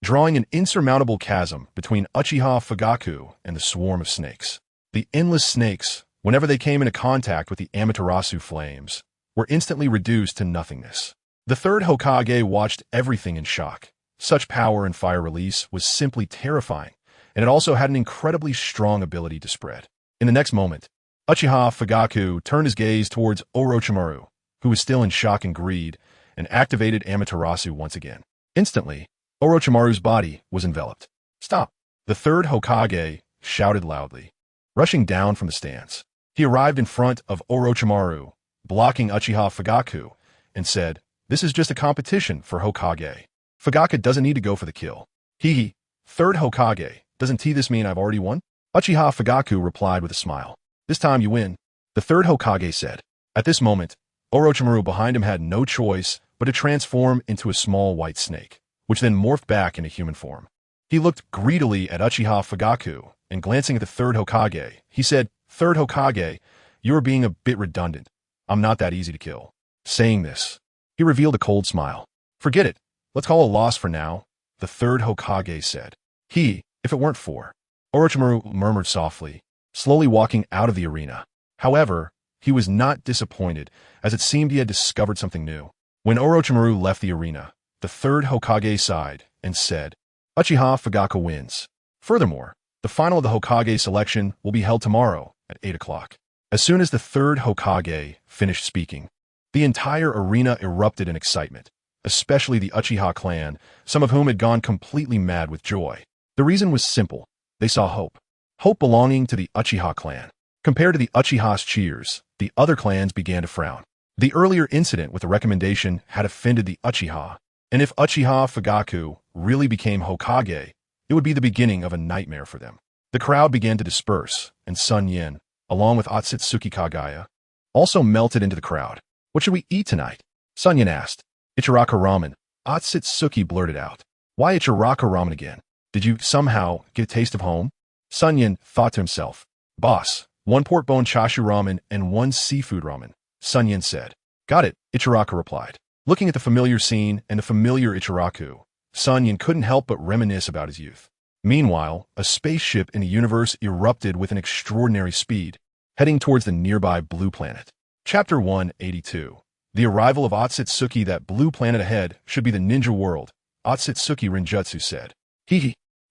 drawing an insurmountable chasm between Uchiha Fugaku and the swarm of snakes. The endless snakes, whenever they came into contact with the Amaterasu flames, were instantly reduced to nothingness. The third Hokage watched everything in shock. Such power and fire release was simply terrifying, and it also had an incredibly strong ability to spread. In the next moment, Uchiha Fugaku turned his gaze towards Orochimaru, who was still in shock and greed, and activated Amaterasu once again. Instantly, Orochimaru's body was enveloped. "Stop!" The third Hokage shouted loudly, rushing down from the stands. He arrived in front of Orochimaru, blocking Uchiha Fugaku, and said, "This is just a competition for Hokage. Fugaku doesn't need to go for the kill." "He, third Hokage, doesn't this mean I've already won?" Uchiha Fugaku replied with a smile. "This time you win," the third Hokage said. At this moment, Orochimaru behind him had no choice but to transform into a small white snake, which then morphed back into human form. He looked greedily at Uchiha Fugaku, and glancing at the third Hokage, he said, "Third Hokage, you are being a bit redundant. I'm not that easy to kill." Saying this, he revealed a cold smile. "Forget it. Let's call a loss for now," the third Hokage said. If it weren't for," Orochimaru murmured softly, slowly walking out of the arena. However, he was not disappointed, as it seemed he had discovered something new. When Orochimaru left the arena, the third Hokage sighed and said, "Uchiha Fugaku wins. Furthermore, the final of the Hokage selection will be held tomorrow at 8 o'clock. As soon as the third Hokage finished speaking, the entire arena erupted in excitement, especially the Uchiha clan, some of whom had gone completely mad with joy. The reason was simple. They saw hope. Hope belonging to the Uchiha clan. Compared to the Uchiha's cheers, the other clans began to frown. The earlier incident with the recommendation had offended the Uchiha, and if Uchiha Fugaku really became Hokage, it would be the beginning of a nightmare for them. The crowd began to disperse, and SunYan, along with Otsutsuki Kagaya, also melted into the crowd. "What should we eat tonight?" SunYan asked. "Ichiraka ramen," Otsutsuki blurted out. "Why Ichiraka ramen again? Did you somehow get a taste of home?" SunYan thought to himself. "Boss, 1 pork bone chashu ramen and 1 seafood ramen," SunYan said. "Got it," Ichiraka replied. Looking at the familiar scene and the familiar Ichiraku, SunYan couldn't help but reminisce about his youth. Meanwhile, a spaceship in the universe erupted with an extraordinary speed, heading towards the nearby blue planet. Chapter 182. The arrival of Otsutsuki. That blue planet ahead should be the ninja world, Otsutsuki Renjutsu said.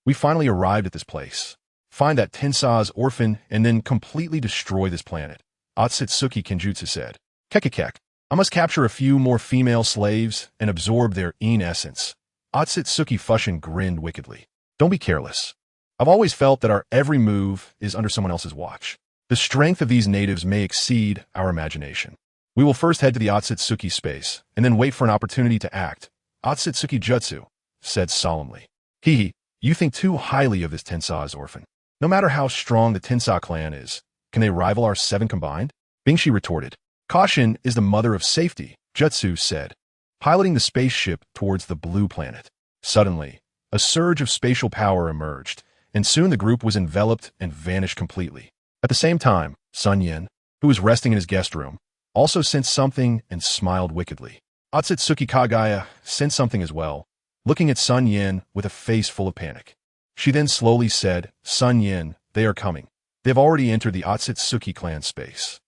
We finally arrived at this place. Find that Tensai's orphan and then completely destroy this planet, Otsutsuki Kenjutsu said. Kekekek. I must capture a few more female slaves and absorb their in essence. Otsutsuki Fushin grinned wickedly. Don't be careless. I've always felt that our every move is under someone else's watch. The strength of these natives may exceed our imagination. We will first head to the Otsutsuki space, and then wait for an opportunity to act, Otsutsuki Jutsu said solemnly. You think too highly of this Tensai's orphan. No matter how strong the Tensai clan is, can they rival our 7 combined? Bingshi retorted. Caution is the mother of safety, Jutsu said, piloting the spaceship towards the blue planet. Suddenly, a surge of spatial power emerged, and soon the group was enveloped and vanished completely. At the same time, SunYan, who was resting in his guest room, also sensed something and smiled wickedly. Otsutsuki Kagaya sensed something as well, looking at SunYan with a face full of panic. She then slowly said, SunYan, they are coming. They have already entered the Otsutsuki clan space.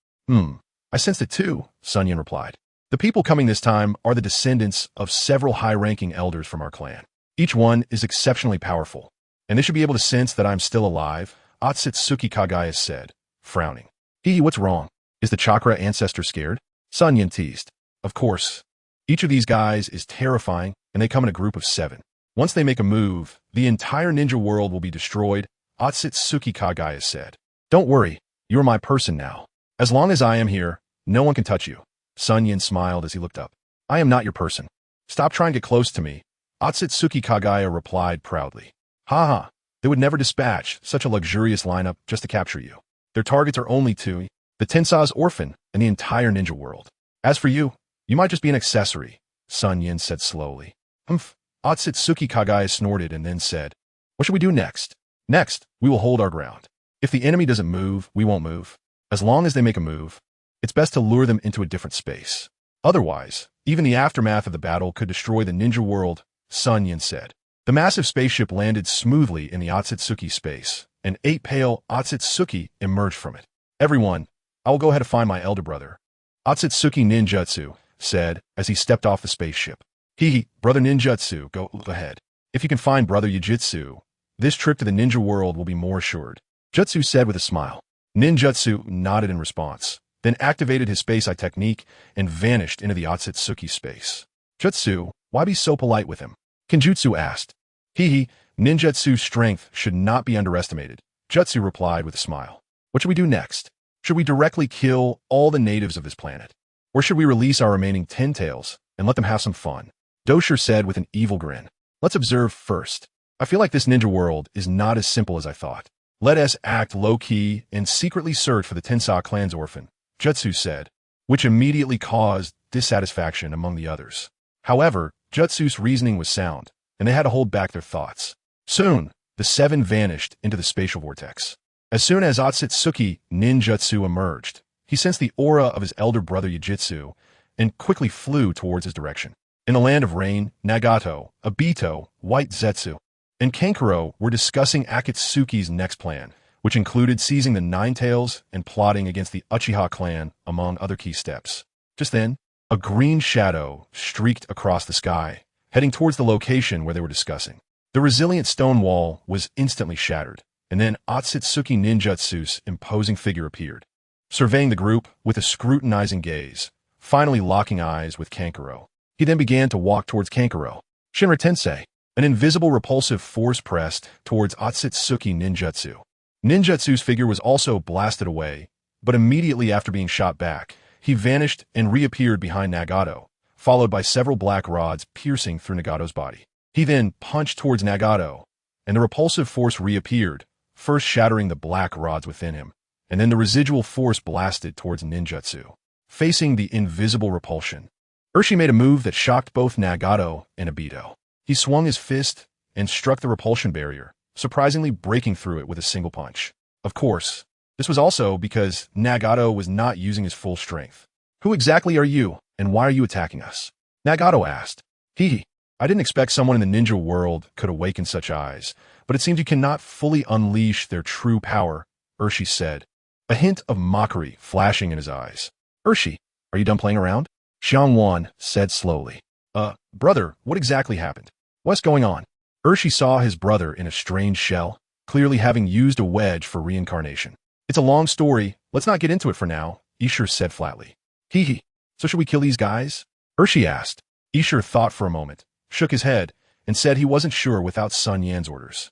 I sensed it too, SunYan replied. The people coming this time are the descendants of several high-ranking elders from our clan. Each one is exceptionally powerful, and they should be able to sense that I'm still alive, Otsutsuki Kagaya said, frowning. What's wrong? Is the chakra ancestor scared? SunYan teased. Of course. Each of these guys is terrifying, and they come in a group of 7. Once they make a move, the entire ninja world will be destroyed, Otsutsuki Kagaya said. Don't worry, you're my person now. As long as I am here, no one can touch you. SunYan smiled as he looked up. I am not your person. Stop trying to get close to me, Otsutsuki Kagaya replied proudly. They would never dispatch such a luxurious lineup just to capture you. Their targets are only 2, the Tensai's orphan and the entire ninja world. As for you, you might just be an accessory, SunYan said slowly. Otsutsuki Kagaya snorted and then said, what should we do next? Next, we will hold our ground. If the enemy doesn't move, we won't move. As long as they make a move, it's best to lure them into a different space. Otherwise, Even the aftermath of the battle could destroy the ninja world, SunYan said. The massive spaceship landed smoothly in the Otsutsuki space, and 8 pale Otsutsuki emerged from it. Everyone, I will go ahead to find my elder brother, Otsutsuki Ninjutsu said as he stepped off the spaceship. He, brother Ninjutsu, go ahead. If you can find brother Yujitsu, this trip to the ninja world will be more assured, Jutsu said with a smile. Ninjutsu nodded in response, then activated his space eye technique and vanished into the Otsutsuki space. Jutsu, why be so polite with him? Kenjutsu asked. Ninjutsu's strength should not be underestimated, Jutsu replied with a smile. What should we do next? Should we directly kill all the natives of this planet? Or should we release our remaining 10 tails and let them have some fun? Dosher said with an evil grin. Let's observe first. I feel like this ninja world is not as simple as I thought. Let us act low-key and secretly search for the Tensai clan's orphan, Jutsu said, which immediately caused dissatisfaction among the others. However, Jutsu's reasoning was sound, and they had to hold back their thoughts. Soon, the 7 vanished into the spatial vortex. As soon as Otsutsuki Ninjutsu emerged, he sensed the aura of his elder brother Yujitsu and quickly flew towards his direction. In the land of rain, Nagato, Obito, White Zetsu, and Kankuro were discussing Akatsuki's next plan, which included seizing the 9 tails and plotting against the Uchiha clan, among other key steps. Just then, a green shadow streaked across the sky, heading towards the location where they were discussing. The resilient stone wall was instantly shattered, and then Otsutsuki Ninjutsu's imposing figure appeared, surveying the group with a scrutinizing gaze, finally locking eyes with Kankuro. He then began to walk towards Kankuro. Shinra Tensei, an invisible repulsive force pressed towards Otsutsuki Ninjutsu. Ninjutsu's figure was also blasted away, but immediately after being shot back, he vanished and reappeared behind Nagato, followed by several black rods piercing through Nagato's body. He then punched towards Nagato, and the repulsive force reappeared, first shattering the black rods within him, and then the residual force blasted towards Ninjutsu. Facing the invisible repulsion, Urshi made a move that shocked both Nagato and Obito. He swung his fist and struck the repulsion barrier, surprisingly breaking through it with a single punch. Of course, this was also because Nagato was not using his full strength. Who exactly are you, and why are you attacking us? Nagato asked. I didn't expect someone in the ninja world could awaken such eyes, but it seems you cannot fully unleash their true power, Urshi said, a hint of mockery flashing in his eyes. Urshi, are you done playing around? SunYan said slowly. Brother, what exactly happened? What's going on? Urshi saw his brother in a strange shell, clearly having used a wedge for reincarnation. It's a long story, let's not get into it for now, Ishur said flatly. So should we kill these guys? Urshi asked. Ishur thought for a moment, shook his head, and said he wasn't sure without SunYan's orders.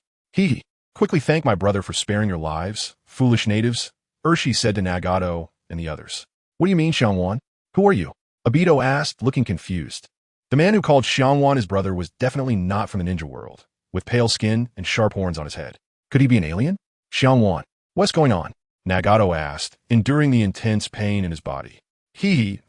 Quickly thank my brother for sparing your lives, foolish natives, Urshi said to Nagato and the others. What do you mean, SunYan? Who are you? Obito asked, looking confused. The man who called SunYan his brother was definitely not from the ninja world, with pale skin and sharp horns on his head. Could he be an alien? SunYan, what's going on? Nagato asked, enduring the intense pain in his body.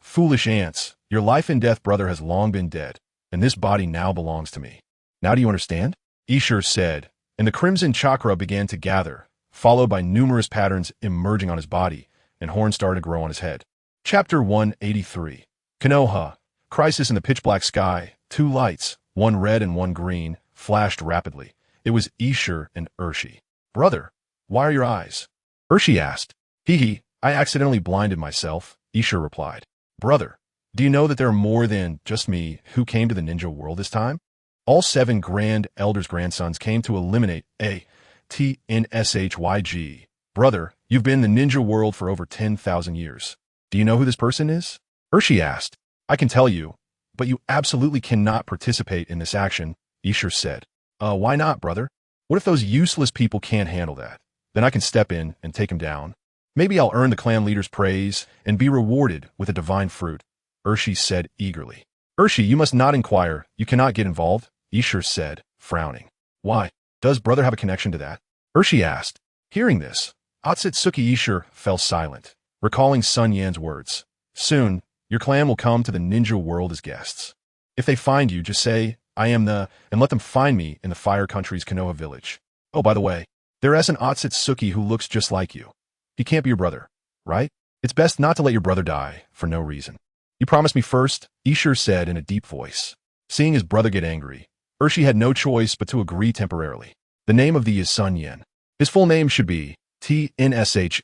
Foolish ants, your life and death brother has long been dead, and this body now belongs to me. Now do you understand? Ishur said, and the crimson chakra began to gather, followed by numerous patterns emerging on his body, and horns started to grow on his head. Chapter 183. Konoha. Crisis in the pitch-black sky. 2 lights, one red and one green, flashed rapidly. It was Ishur and Urshi. Brother, why are your eyes? Urshi asked. I accidentally blinded myself, Ishur replied. Brother, do you know that there are more than just me who came to the ninja world this time? All 7 Grand Elders' grandsons came to eliminate Tnshyg. Brother, you've been in the ninja world for over 10,000 years. Do you know who this person is? Urshi asked. I can tell you, but you absolutely cannot participate in this action, Ishur said. Why not, brother? What if those useless people can't handle that? Then I can step in and take him down. Maybe I'll earn the clan leader's praise and be rewarded with a divine fruit, Urshi said eagerly. Urshi, you must not inquire. You cannot get involved, Ishur said, frowning. Why? Does brother have a connection to that? Urshi asked. Hearing this, Otsutsuki Ishur fell silent, recalling SunYan's words. Soon, your clan will come to the ninja world as guests. If they find you, just say, I am the, and let them find me in the Fire Country's Konoha village. Oh, by the way, there is an Otsutsuki who looks just like you. He can't be your brother, right? It's best not to let your brother die for no reason. You promised me first, Ishur said in a deep voice. Seeing his brother get angry, Urshi had no choice but to agree temporarily. The name of the is SunYan. His full name should be TNSHSNYN.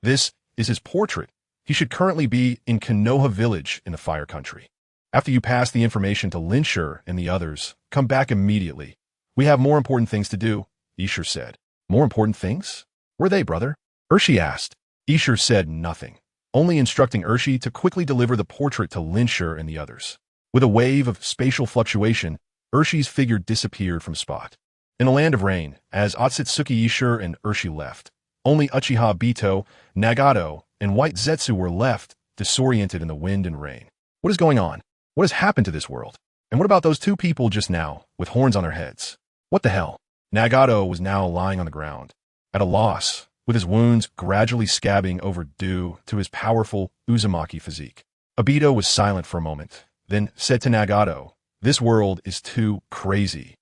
This is his portrait. He should currently be in Konoha village in the Fire Country. After you pass the information to Linshur and the others, come back immediately. We have more important things to do, Ishur said. More important things? Were they, brother? Urshi asked. Ishur said nothing, only instructing Urshi to quickly deliver the portrait to Linshur and the others. With a wave of spatial fluctuation, Urshi's figure disappeared from spot. In a land of rain, as Otsutsuki Ishur and Urshi left, only Uchiha Bito, Nagato, and White Zetsu were left, disoriented in the wind and rain. What is going on? What has happened to this world? And what about those two people just now, with horns on their heads? What the hell? Nagato was now lying on the ground, at a loss, with his wounds gradually scabbing over due to his powerful Uzumaki physique. Obito was silent for a moment, then said to Nagato, "This world is too crazy.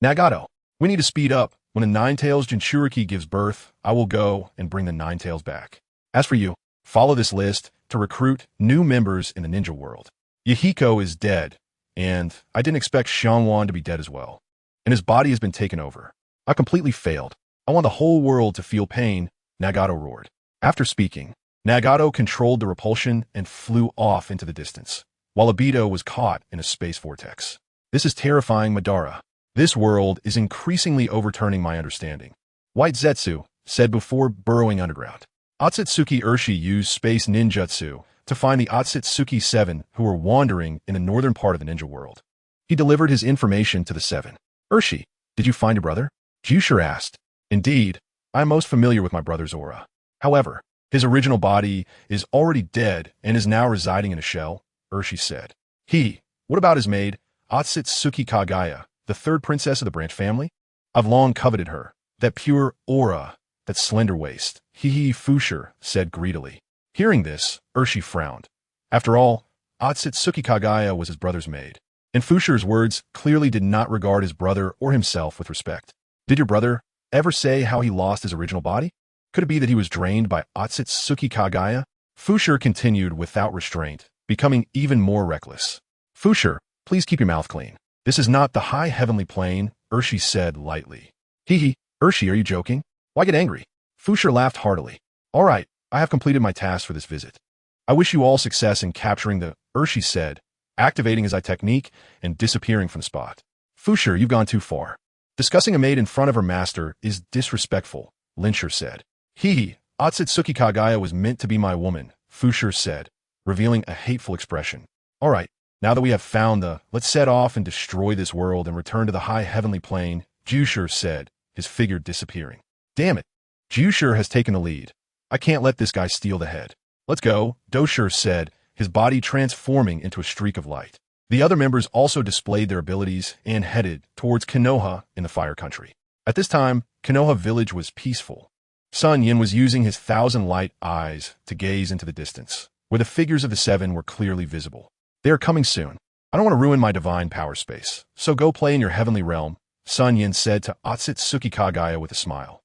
Nagato, we need to speed up. When the Nine-Tails Jinchuriki gives birth, I will go and bring the Nine-Tails back. As for you, follow this list to recruit new members in the ninja world. Yahiko is dead, and I didn't expect SunYan to be dead as well. And his body has been taken over. I completely failed. I want the whole world to feel pain," Nagato roared. After speaking, Nagato controlled the repulsion and flew off into the distance, while Obito was caught in a space vortex. This is terrifying, Madara. This world is increasingly overturning my understanding, White Zetsu said before burrowing underground. Otsutsuki Urshi used space ninjutsu to find the Otsutsuki Seven who were wandering in the northern part of the ninja world. He delivered his information to the Seven. "Urshi, did you find your brother?" Jusher asked. "Indeed, I am most familiar with my brother's aura. However, his original body is already dead and is now residing in a shell," Urshi said. What about his maid, Otsutsuki Kagaya, the third princess of the branch family? I've long coveted her. That pure aura, that slender waist," Fushur said greedily. Hearing this, Urshi frowned. After all, Otsutsuki Kagaya was his brother's maid, and Fushur's words clearly did not regard his brother or himself with respect. Did your brother ever say how he lost his original body? Could it be that he was drained by Otsutsuki Kagaya? Fushur continued without restraint, becoming even more reckless. "Fushur, please keep your mouth clean. This is not the high heavenly plane," Urshi said lightly. Urshi, are you joking? Why get angry?" Fushur laughed heartily. "All right, I have completed my task for this visit. I wish you all success in capturing the," Urshi said, activating his eye technique and disappearing from the spot. "Fushur, you've gone too far. Discussing a maid in front of her master is disrespectful," Linshur said. Otsutsuki Kagaya was meant to be my woman," Fushur said, revealing a hateful expression. "All right, now that we have found let's set off and destroy this world and return to the high heavenly plane," Jusher said, his figure disappearing. "Damn it, Jusher has taken the lead. I can't let this guy steal the head. Let's go," Dosher said, his body transforming into a streak of light. The other members also displayed their abilities and headed towards Konoha in the Fire Country. At this time, Konoha village was peaceful. SunYan was using his 1,000 light eyes to gaze into the distance, where the figures of the Seven were clearly visible. "They are coming soon. I don't want to ruin my divine power space, so go play in your heavenly realm," SunYan said to Otsutsuki Kagaya with a smile.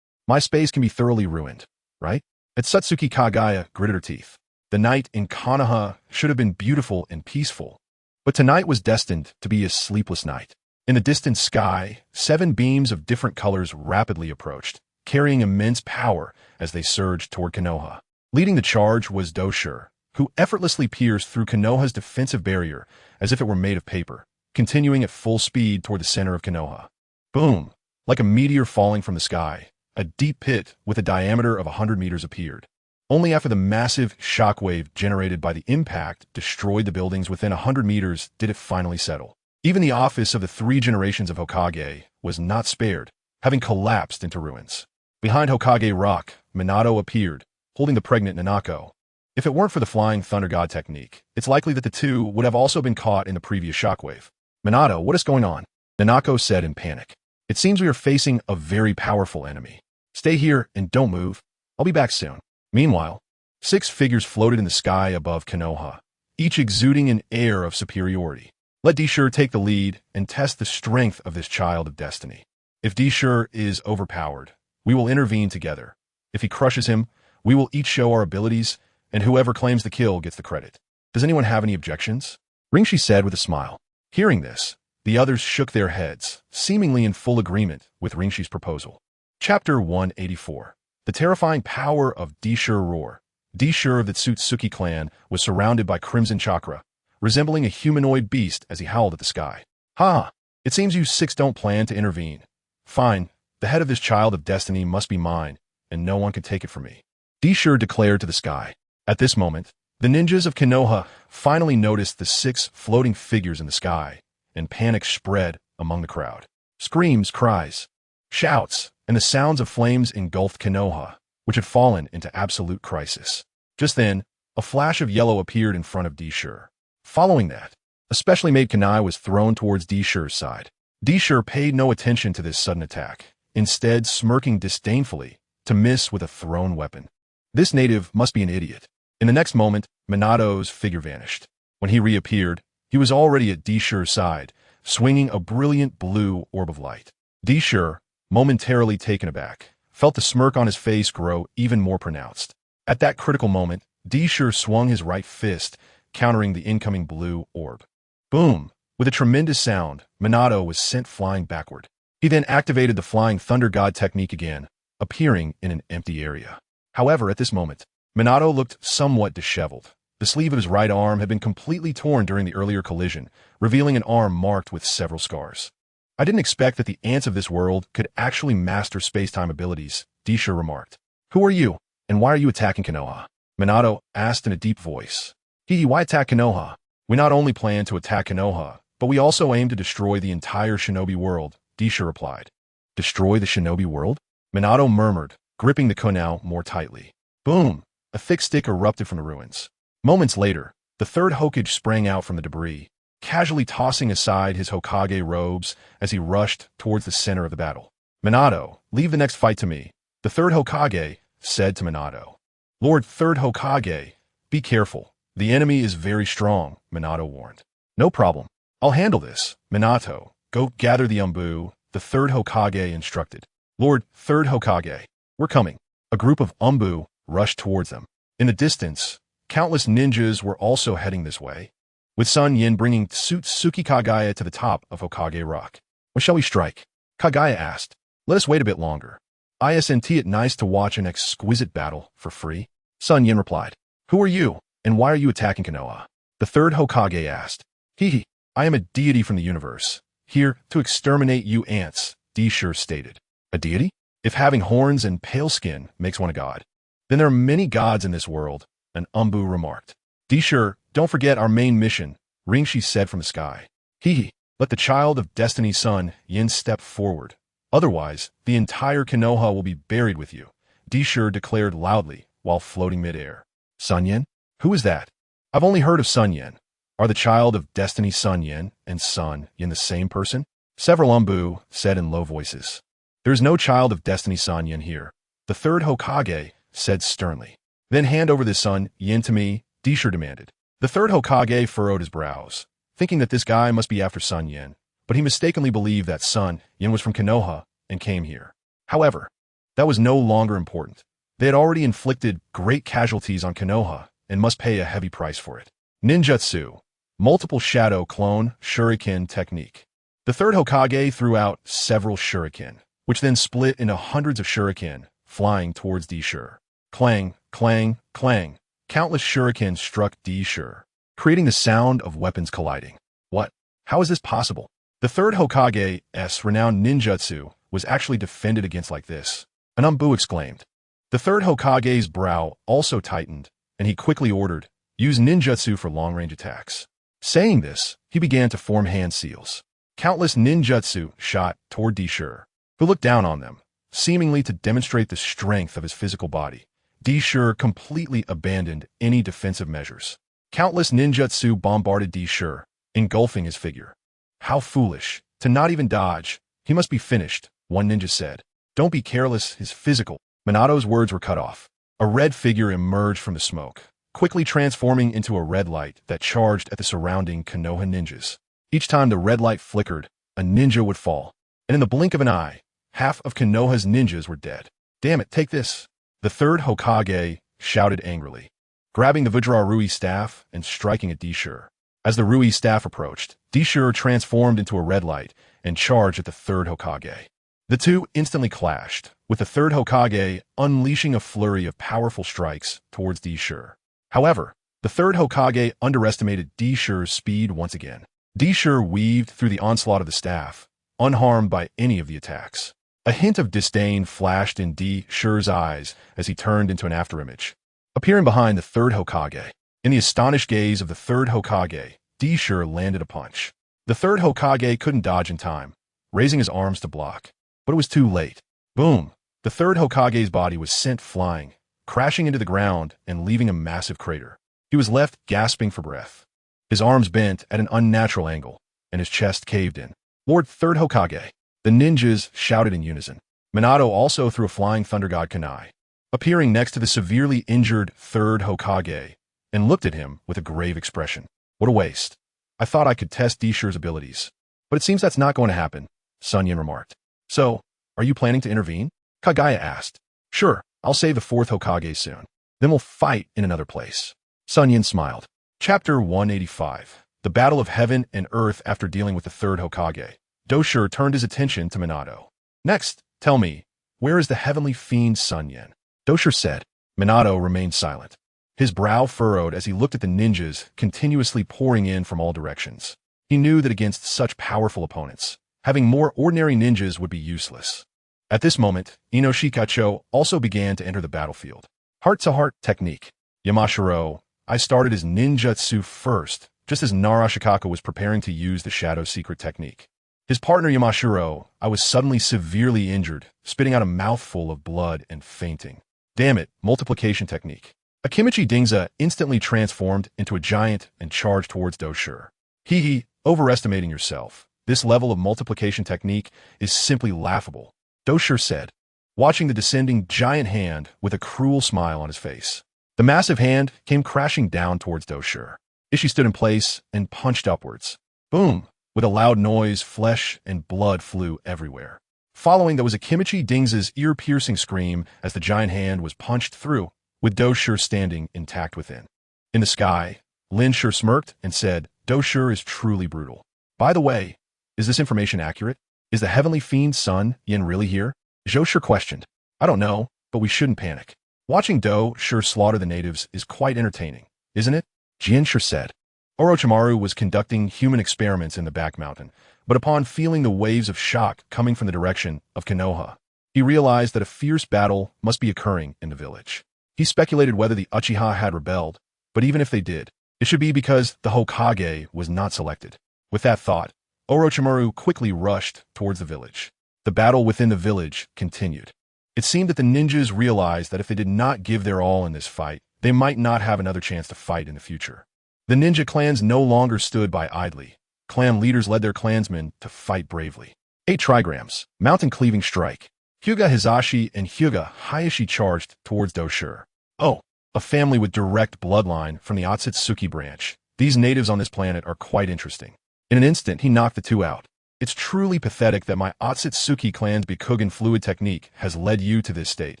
My space can be thoroughly ruined, right?" Otsutsuki Kagaya gritted her teeth. The night in Konoha should have been beautiful and peaceful, but tonight was destined to be a sleepless night. In the distant sky, 7 beams of different colors rapidly approached, carrying immense power as they surged toward Konoha. Leading the charge was Dosher, who effortlessly pierced through Konoha's defensive barrier as if it were made of paper, continuing at full speed toward the center of Konoha. Boom! Like a meteor falling from the sky, a deep pit with a diameter of 100 meters appeared. Only after the massive shockwave generated by the impact destroyed the buildings within 100 meters did it finally settle. Even the office of the 3 generations of Hokage was not spared, having collapsed into ruins. Behind Hokage Rock, Minato appeared, holding the pregnant Nanako. If it weren't for the Flying Thunder God technique, it's likely that the two would have also been caught in the previous shockwave. "Minato, what is going on?" Nanako said in panic. "It seems we are facing a very powerful enemy. Stay here and don't move. I'll be back soon." Meanwhile, 6 figures floated in the sky above Konoha, each exuding an air of superiority. Let Deshur take the lead and test the strength of this child of destiny. If Deshur is overpowered, we will intervene together. If he crushes him, we will each show our abilities and whoever claims the kill gets the credit. Does anyone have any objections? Ringshi said with a smile. Hearing this, the others shook their heads, seemingly in full agreement with Ringshi's proposal. Chapter 184. The terrifying power of Deshur Roar. Deshur of the Tsutsuki clan was surrounded by crimson chakra, resembling a humanoid beast as he howled at the sky. Ha! It seems you six don't plan to intervene. Fine, the head of this child of destiny must be mine, and no one can take it from me. Deshur declared to the sky. At this moment, the ninjas of Konoha finally noticed the 6 floating figures in the sky, and panic spread among the crowd. Screams, cries, shouts, and the sounds of flames engulfed Konoha, which had fallen into absolute crisis. Just then, a flash of yellow appeared in front of Deshur. Following that, a specially made kunai was thrown towards Deshur's side. Deshur paid no attention to this sudden attack, instead smirking disdainfully to miss with a thrown weapon. This native must be an idiot. In the next moment, Minato's figure vanished. When he reappeared, he was already at Deshur's side, swinging a brilliant blue orb of light. Deshur, momentarily taken aback, felt the smirk on his face grow even more pronounced. At that critical moment, Deshur swung his right fist, countering the incoming blue orb. Boom! With a tremendous sound, Minato was sent flying backward. He then activated the Flying Thunder God technique again, appearing in an empty area. However, at this moment, Minato looked somewhat disheveled. The sleeve of his right arm had been completely torn during the earlier collision, revealing an arm marked with several scars. I didn't expect that the ants of this world could actually master space-time abilities, Deshur remarked. Who are you, and why are you attacking Konoha? Minato asked in a deep voice. Why attack Konoha? We not only plan to attack Konoha, but we also aim to destroy the entire shinobi world, Deshur replied. Destroy the shinobi world? Minato murmured, gripping the kunai more tightly. Boom! A thick stick erupted from the ruins. Moments later, the third Hokage sprang out from the debris, casually tossing aside his Hokage robes as he rushed towards the center of the battle. Minato, leave the next fight to me, the third Hokage said to Minato. Lord Third Hokage, be careful. The enemy is very strong, Minato warned. No problem. I'll handle this, Minato. Go gather the Umbu, the third Hokage instructed. Lord Third Hokage, we're coming. A group of Umbu rushed towards them. In the distance, countless ninjas were also heading this way, with SunYan bringing Tsutsuki Kagaya to the top of Hokage Rock. When shall we strike? Kagaya asked. Let us wait a bit longer. Isn't it nice to watch an exquisite battle for free? SunYan replied. Who are you, and why are you attacking Konoha? The third Hokage asked. I am a deity from the universe, here to exterminate you ants, Deshur stated. A deity? If having horns and pale skin makes one a god, then there are many gods in this world, an Umbu remarked. Deshur, don't forget our main mission, Ringshi said from the sky. Let the child of destiny's son, Yin, step forward. Otherwise, the entire Konoha will be buried with you, Deshur declared loudly while floating midair. SunYan? Who is that? I've only heard of SunYan. Are the child of destiny SunYan and SunYan the same person? Several Umbu said in low voices. There is no child of destiny SunYan here, the third Hokage said sternly. Then hand over this SunYan to me, Deshur demanded. The third Hokage furrowed his brows, thinking that this guy must be after SunYan, but he mistakenly believed that SunYan was from Konoha and came here. However, that was no longer important. They had already inflicted great casualties on Konoha and must pay a heavy price for it. Ninjutsu, multiple shadow clone Shuriken technique. The third Hokage threw out several Shuriken, which then split into hundreds of Shuriken, flying towards Deshur. Clang, clang, clang. Countless Shuriken struck Deshur, creating the sound of weapons colliding. What? How is this possible? The third Hokage's renowned ninjutsu was actually defended against like this. An Umbu exclaimed. The third Hokage's brow also tightened, and he quickly ordered, use ninjutsu for long-range attacks. Saying this, he began to form hand seals. Countless ninjutsu shot toward Deshur, who looked down on them, seemingly to demonstrate the strength of his physical body. Deshur completely abandoned any defensive measures. Countless ninjutsu bombarded Deshur, engulfing his figure. How foolish, to not even dodge. He must be finished, one ninja said. Don't be careless, his physical. Minato's words were cut off. A red figure emerged from the smoke, quickly transforming into a red light that charged at the surrounding Konoha ninjas. Each time the red light flickered, a ninja would fall, and in the blink of an eye, half of Konoha's ninjas were dead. Damn it, take this. The third Hokage shouted angrily. grabbing the Vajrarui staff and striking at Deshur. As the Rui staff approached, Deshur transformed into a red light and charged at the third Hokage. The two instantly clashed, with the third Hokage unleashing a flurry of powerful strikes towards Deshur. However, the third Hokage underestimated Deshur's speed once again. Deshur weaved through the onslaught of the staff, unharmed by any of the attacks. A hint of disdain flashed in Deshur's eyes as he turned into an afterimage, appearing behind the third Hokage. In the astonished gaze of the third Hokage, Deshur landed a punch. The third Hokage couldn't dodge in time, raising his arms to block. But it was too late. Boom! The third Hokage's body was sent flying, crashing into the ground and leaving a massive crater. He was left gasping for breath. His arms bent at an unnatural angle, and his chest caved in. Lord Third Hokage! The ninjas shouted in unison. Minato also threw a flying thunder god kunai, appearing next to the severely injured third Hokage, and looked at him with a grave expression. What a waste. I thought I could test Deshur's abilities. But it seems that's not going to happen, SunYan remarked. So, are you planning to intervene? Kagaya asked. Sure, I'll save the fourth Hokage soon. Then we'll fight in another place. SunYan smiled. Chapter 185. The Battle of Heaven and Earth after dealing with the third Hokage. Deshur turned his attention to Minato. Next, tell me, where is the heavenly fiend SunYan? Deshur said. Minato remained silent. His brow furrowed as he looked at the ninjas continuously pouring in from all directions. He knew that against such powerful opponents, having more ordinary ninjas would be useless. At this moment, Inoshikacho also began to enter the battlefield. Heart-to-heart technique. Yamashiro, I started his ninjutsu first, just as Narashikako was preparing to use the Shadow Secret technique. His partner Yamashiro, I was suddenly severely injured, spitting out a mouthful of blood and fainting. Damn it, multiplication technique. Akimichi Dingza instantly transformed into a giant and charged towards Deshur. He, overestimating yourself. This level of multiplication technique is simply laughable, Deshur said, watching the descending giant hand with a cruel smile on his face. The massive hand came crashing down towards Deshur. Ishii stood in place and punched upwards. Boom! With a loud noise, flesh and blood flew everywhere. Following that was Akimichi Dingza's ear-piercing scream as the giant hand was punched through, with Deshur standing intact within. In the sky, Lin Shur smirked and said, Deshur is truly brutal. By the way, is this information accurate? Is the heavenly fiend SunYan really here? Zhou questioned. I don't know, but we shouldn't panic. Watching Deshur slaughter the natives is quite entertaining, isn't it? Jian Shur said. Orochimaru was conducting human experiments in the back mountain, but upon feeling the waves of shock coming from the direction of Konoha, he realized that a fierce battle must be occurring in the village. He speculated whether the Uchiha had rebelled, but even if they did, it should be because the Hokage was not selected. With that thought, Orochimaru quickly rushed towards the village. The battle within the village continued. It seemed that the ninjas realized that if they did not give their all in this fight, they might not have another chance to fight in the future. The ninja clans no longer stood by idly. Clan leaders led their clansmen to fight bravely. 8 trigrams, mountain cleaving strike. Hyuga Hizashi and Hyuga Hayashi charged towards Deshur. Oh, a family with direct bloodline from the Otsutsuki branch. These natives on this planet are quite interesting. In an instant, he knocked the two out. It's truly pathetic that my Otsutsuki clan's Byakugan fluid technique has led you to this state.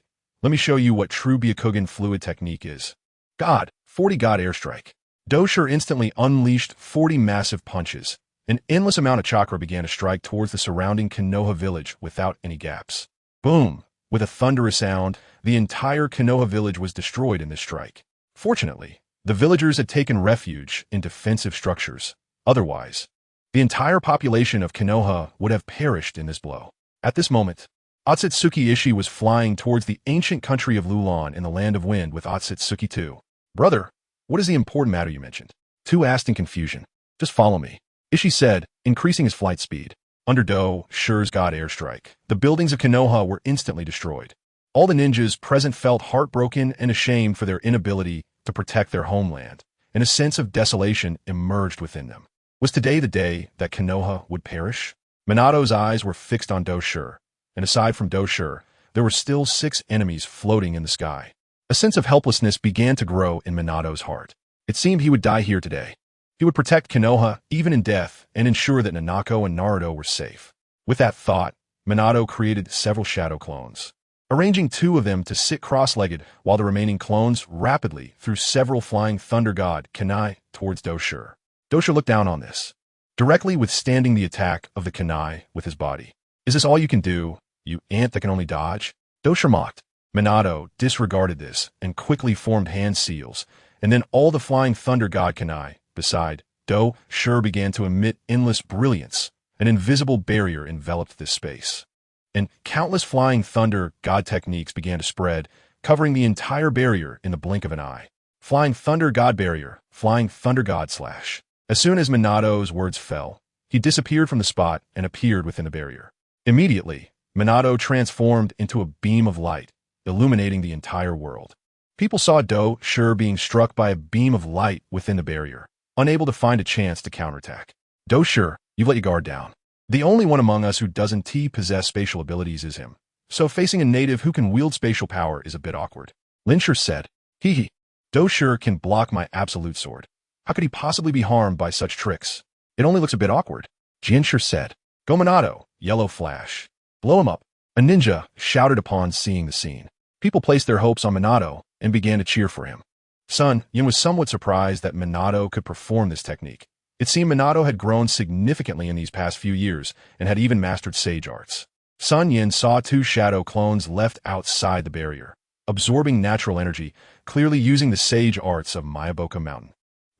Let me show you what true Byakugan fluid technique is. God, 40 God airstrike. Deshur instantly unleashed 40 massive punches. An endless amount of chakra began to strike towards the surrounding Konoha village without any gaps. Boom! With a thunderous sound, the entire Konoha village was destroyed in this strike. Fortunately, the villagers had taken refuge in defensive structures. Otherwise, the entire population of Konoha would have perished in this blow. At this moment, Otsutsuki Ishii was flying towards the ancient country of Lulan in the Land of Wind with Otsutsuki II. Brother, what is the important matter you mentioned? Tu asked in confusion. Just follow me, Ishii said, increasing his flight speed. Under Deshur's God airstrike, the buildings of Konoha were instantly destroyed. All the ninjas present felt heartbroken and ashamed for their inability to protect their homeland, and a sense of desolation emerged within them. Was today the day that Konoha would perish? Minato's eyes were fixed on Deshur, and aside from Deshur, there were still 6 enemies floating in the sky. A sense of helplessness began to grow in Minato's heart. It seemed he would die here today. He would protect Konoha even in death and ensure that Nanako and Naruto were safe. With that thought, Minato created several shadow clones. arranging two of them to sit cross-legged while the remaining clones rapidly threw several flying thunder god kunai towards Doshur. Doshur looked down on this, directly withstanding the attack of the kunai with his body. Is this all you can do, you ant that can only dodge? Doshur mocked. Minato disregarded this and quickly formed hand seals, and then all the flying thunder god kunai beside Doshur began to emit endless brilliance. An invisible barrier enveloped this space, and countless flying thunder god techniques began to spread, covering the entire barrier in the blink of an eye. Flying thunder god barrier, flying thunder god slash. As soon as Minato's words fell, he disappeared from the spot and appeared within the barrier. Immediately, Minato transformed into a beam of light, illuminating the entire world. People saw Doshur being struck by a beam of light within the barrier, unable to find a chance to counterattack. Doshur, you've let your guard down. The only one among us who doesn't possess spatial abilities is him, so facing a native who can wield spatial power is a bit awkward. Linshur said, He. Doshur can block my absolute sword. How could he possibly be harmed by such tricks? It only looks a bit awkward. Jinshur said, Go Minato, yellow flash. Blow him up. A ninja shouted upon seeing the scene. People placed their hopes on Minato and began to cheer for him. SunYan was somewhat surprised that Minato could perform this technique. It seemed Minato had grown significantly in these past few years and had even mastered sage arts. SunYan saw two shadow clones left outside the barrier, absorbing natural energy, clearly using the sage arts of Mayaboka Mountain.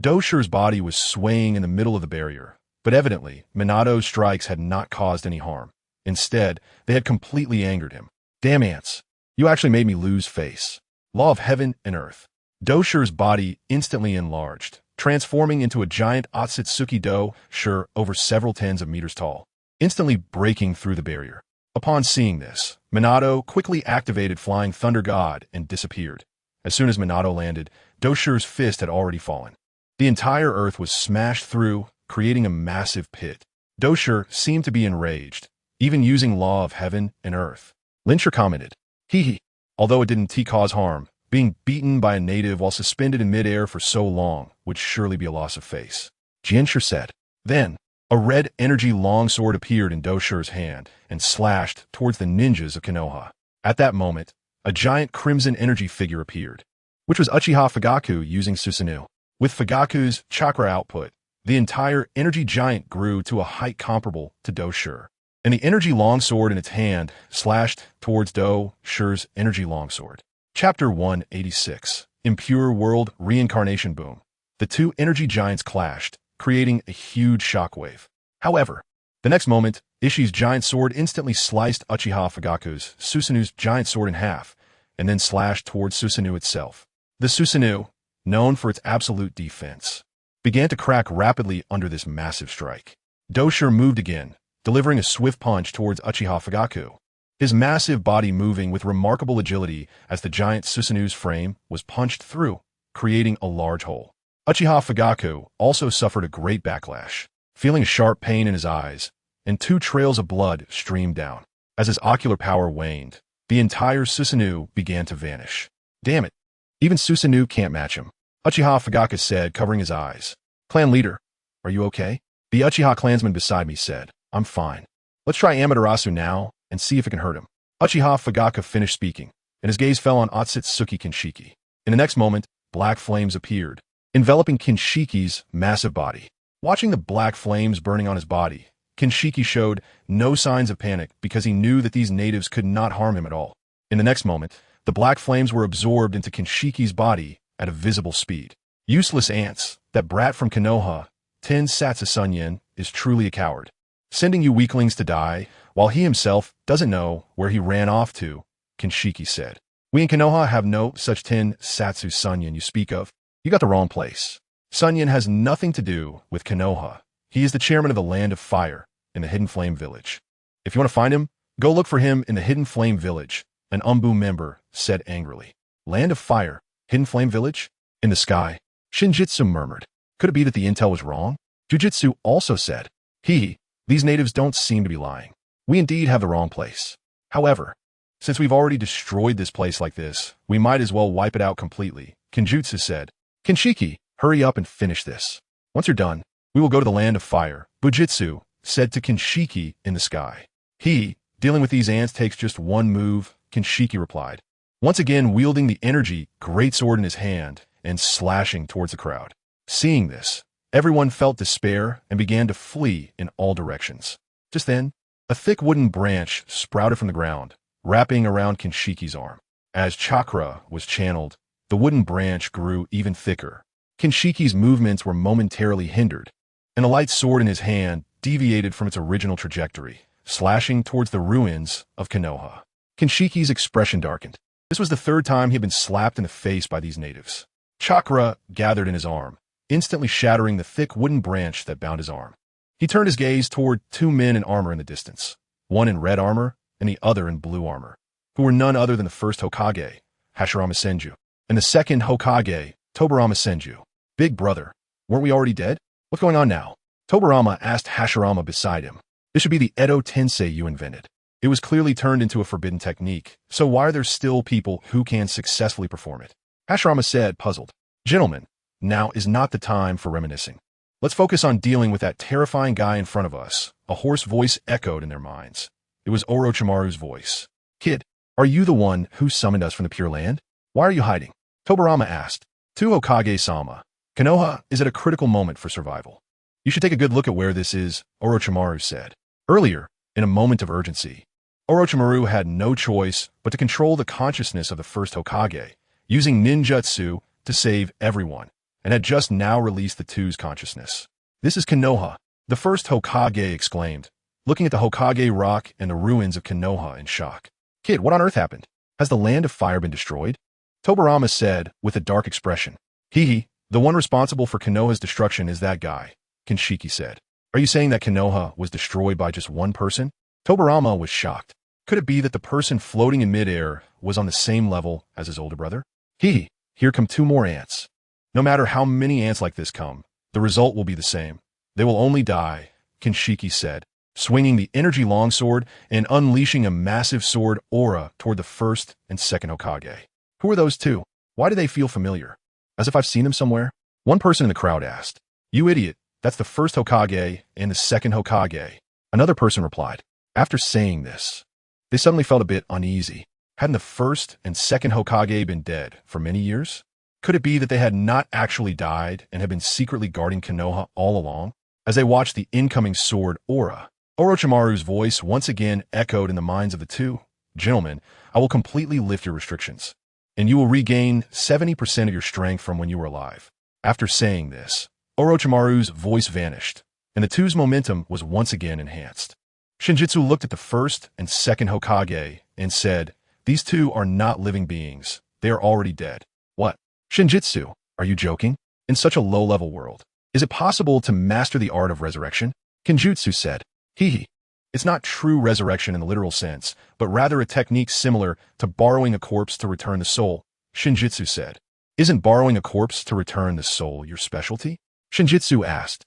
Doshur's body was swaying in the middle of the barrier, but evidently, Minato's strikes had not caused any harm. Instead, they had completely angered him. Damn ants, you actually made me lose face. Law of heaven and earth. Doshur's body instantly enlarged, transforming into a giant Otsutsuki Doshur over several tens of meters tall, instantly breaking through the barrier. Upon seeing this, Minato quickly activated Flying Thunder God and disappeared. As soon as Minato landed, Doshur's fist had already fallen. The entire earth was smashed through, creating a massive pit. Doshur seemed to be enraged, even using Law of Heaven and Earth. Linshur commented, He. Although it didn't cause harm, being beaten by a native while suspended in midair for so long would surely be a loss of face. Jinshur said. Then, a red energy longsword appeared in Doshur's hand and slashed towards the ninjas of Konoha. At that moment, a giant crimson energy figure appeared, which was Uchiha Fugaku using Susanoo. With Fugaku's chakra output, the entire energy giant grew to a height comparable to Doshur, and the energy longsword in its hand slashed towards Doshur's energy longsword. Chapter 186, Impure World Reincarnation Boom. The two energy giants clashed, creating a huge shockwave. However, the next moment, Ishii's giant sword instantly sliced Uchiha Fugaku's Susanoo's giant sword in half, and then slashed towards Susanoo itself. The Susanoo, known for its absolute defense, began to crack rapidly under this massive strike. Doshur moved again, delivering a swift punch towards Uchiha Fugaku, his massive body moving with remarkable agility as the giant Susanoo's frame was punched through, creating a large hole. Uchiha Fugaku also suffered a great backlash, feeling a sharp pain in his eyes, and two trails of blood streamed down. As his ocular power waned, the entire Susanoo began to vanish. Damn it, even Susanoo can't match him, Uchiha Fugaku said, covering his eyes. Clan leader, are you okay? The Uchiha clansman beside me said, I'm fine. Let's try Amaterasu now and see if it can hurt him. Uchiha Fugaku finished speaking, and his gaze fell on Otsutsuki Kinshiki. In the next moment, black flames appeared, enveloping Kinshiki's massive body. Watching the black flames burning on his body, Kinshiki showed no signs of panic because he knew that these natives could not harm him at all. In the next moment, the black flames were absorbed into Kinshiki's body at a visible speed. Useless ants, that brat from Konoha, 10 Satsu SunYan, is truly a coward, sending you weaklings to die, while he himself doesn't know where he ran off to, Kinshiki said. We in Konoha have no such 10 Satsu SunYan you speak of. You got the wrong place. SunYan has nothing to do with Konoha. He is the chairman of the Land of Fire in the Hidden Flame Village. If you want to find him, go look for him in the Hidden Flame Village, an Umbu member said angrily. Land of Fire, Hidden Flame Village? In the sky, Shinjitsu murmured. Could it be that the intel was wrong? Jujitsu also said, these natives don't seem to be lying. We indeed have the wrong place. However, since we've already destroyed this place like this, we might as well wipe it out completely, Kinjutsu said. Kinshiki, hurry up and finish this. Once you're done, we will go to the Land of Fire, Bujitsu said to Kinshiki in the sky. Dealing with these ants takes just one move, Kinshiki replied, once again wielding the energy greatsword in his hand and slashing towards the crowd. Seeing this, everyone felt despair and began to flee in all directions. Just then, a thick wooden branch sprouted from the ground, wrapping around Kinshiki's arm. As chakra was channeled, the wooden branch grew even thicker. Kinshiki's movements were momentarily hindered, and the light sword in his hand deviated from its original trajectory, slashing towards the ruins of Konoha. Kinshiki's expression darkened. This was the third time he had been slapped in the face by these natives. Chakra gathered in his arm, instantly shattering the thick wooden branch that bound his arm. He turned his gaze toward two men in armor in the distance, one in red armor and the other in blue armor, who were none other than the first Hokage, Hashirama Senju, and the second Hokage, Tobirama Senju. Big brother, weren't we already dead? What's going on now? Tobirama asked Hashirama beside him. This should be the Edo Tensei you invented. It was clearly turned into a forbidden technique, so why are there still people who can successfully perform it? Hashirama said, puzzled. Gentlemen, now is not the time for reminiscing. Let's focus on dealing with that terrifying guy in front of us. A hoarse voice echoed in their minds. It was Orochimaru's voice. Kid, are you the one who summoned us from the Pure Land? Why are you hiding? Tobirama asked. To Hokage-sama, Konoha is at a critical moment for survival. You should take a good look at where this is, Orochimaru said. Earlier, in a moment of urgency, Orochimaru had no choice but to control the consciousness of the first Hokage, using ninjutsu to save everyone, and had just now released the two's consciousness. This is Konoha, the first Hokage exclaimed, looking at the Hokage rock and the ruins of Konoha in shock. Kid, what on earth happened? Has the land of fire been destroyed? Tobirama said with a dark expression. He, the one responsible for Konoha's destruction is that guy, Kinshiki said. Are you saying that Konoha was destroyed by just one person? Tobirama was shocked. Could it be that the person floating in midair was on the same level as his older brother? Here come two more ants. No matter how many ants like this come, the result will be the same. They will only die, Kinshiki said, swinging the energy longsword and unleashing a massive sword aura toward the first and second Hokage. Who are those two? Why do they feel familiar? As if I've seen them somewhere? One person in the crowd asked. You idiot, that's the first Hokage and the second Hokage. Another person replied. After saying this, they suddenly felt a bit uneasy. Hadn't the first and second Hokage been dead for many years? Could it be that they had not actually died and had been secretly guarding Konoha all along? As they watched the incoming sword aura, Orochimaru's voice once again echoed in the minds of the two. Gentlemen, I will completely lift your restrictions, and you will regain 70% of your strength from when you were alive. After saying this, Orochimaru's voice vanished, and the two's momentum was once again enhanced. Shinjitsu looked at the first and second Hokage and said, these two are not living beings. They are already dead. What? Shinjitsu, are you joking? In such a low-level world, is it possible to master the art of resurrection? Kenjutsu said, It's not true resurrection in the literal sense, but rather a technique similar to borrowing a corpse to return the soul, Shinjitsu said. Isn't borrowing a corpse to return the soul your specialty? Shinjitsu asked.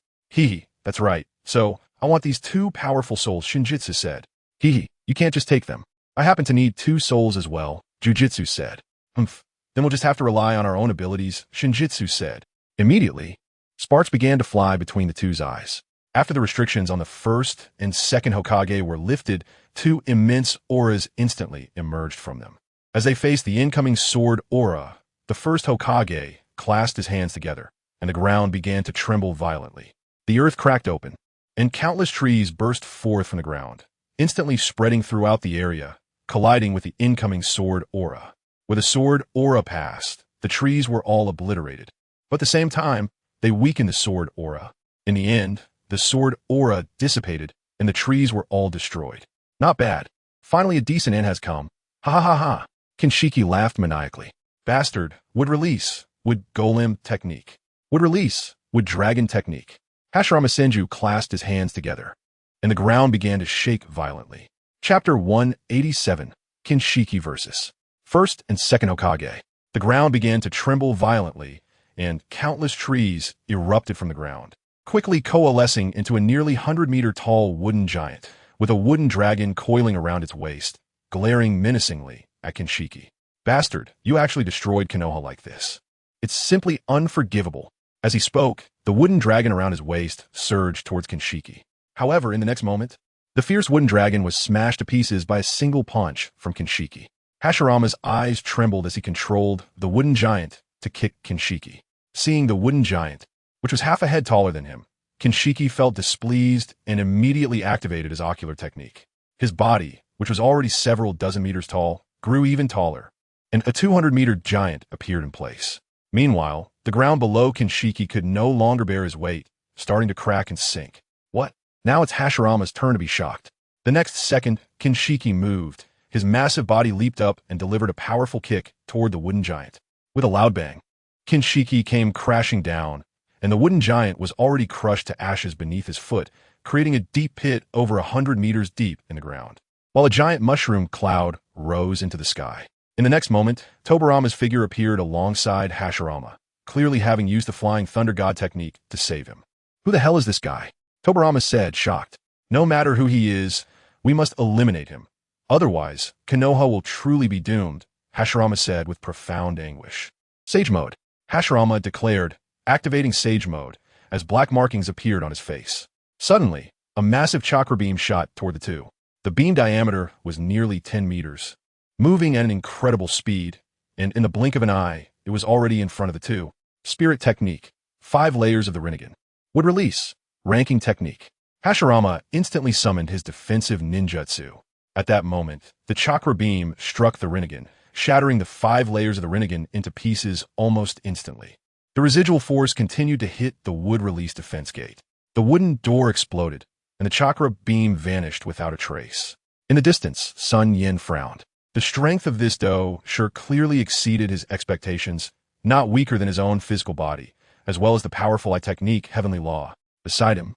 That's right. So, I want these two powerful souls, Shinjitsu said. You can't just take them. I happen to need two souls as well, Jujitsu said. Then we'll just have to rely on our own abilities, Shinjitsu said. Immediately, sparks began to fly between the two's eyes. After the restrictions on the first and second Hokage were lifted, two immense auras instantly emerged from them. As they faced the incoming sword aura, the first Hokage clasped his hands together, and the ground began to tremble violently. The earth cracked open, and countless trees burst forth from the ground, instantly spreading throughout the area, colliding with the incoming sword aura. Where the sword aura passed, the trees were all obliterated. But at the same time, they weakened the sword aura. In the end, the sword aura dissipated, and the trees were all destroyed. Not bad. Finally a decent end has come. Ha ha ha ha. Kinshiki laughed maniacally. Bastard, would release, would golem technique. Would release, would dragon technique. Hashirama Senju clasped his hands together, and the ground began to shake violently. Chapter 187, Kinshiki versus First and Second Hokage. The ground began to tremble violently, and countless trees erupted from the ground, quickly coalescing into a nearly 100-meter tall wooden giant, with a wooden dragon coiling around its waist, glaring menacingly at Kinshiki. Bastard, you actually destroyed Konoha like this. It's simply unforgivable. As he spoke, the wooden dragon around his waist surged towards Kinshiki. However, in the next moment, the fierce wooden dragon was smashed to pieces by a single punch from Kinshiki. Hashirama's eyes trembled as he controlled the wooden giant to kick Kinshiki. Seeing the wooden giant, which was half a head taller than him, Kinshiki felt displeased and immediately activated his ocular technique. His body, which was already several dozen meters tall, grew even taller, and a 200-meter giant appeared in place. Meanwhile, the ground below Kinshiki could no longer bear his weight, starting to crack and sink. What? Now it's Hashirama's turn to be shocked. The next second, Kinshiki moved. His massive body leaped up and delivered a powerful kick toward the wooden giant. With a loud bang, Kinshiki came crashing down, and the wooden giant was already crushed to ashes beneath his foot, creating a deep pit over 100 meters deep in the ground, while a giant mushroom cloud rose into the sky. In the next moment, Tobirama's figure appeared alongside Hashirama, clearly having used the Flying Thunder God technique to save him. Who the hell is this guy? Tobirama said, shocked. No matter who he is, we must eliminate him. Otherwise, Konoha will truly be doomed, Hashirama said with profound anguish. Sage Mode, Hashirama declared, activating Sage Mode, as black markings appeared on his face. Suddenly, a massive chakra beam shot toward the two. The beam diameter was nearly 10 meters. Moving at an incredible speed, and in the blink of an eye, it was already in front of the two. Spirit Technique, 5 layers of the Rinnegan. Would release, ranking technique. Hashirama instantly summoned his defensive ninjutsu. At that moment, the chakra beam struck the Rinnegan, shattering the 5 layers of the Rinnegan into pieces almost instantly. The residual force continued to hit the wood-release defense gate. The wooden door exploded, and the chakra beam vanished without a trace. In the distance, SunYan frowned. The strength of this dough sure clearly exceeded his expectations, not weaker than his own physical body, as well as the powerful eye technique Heavenly Law. Beside him,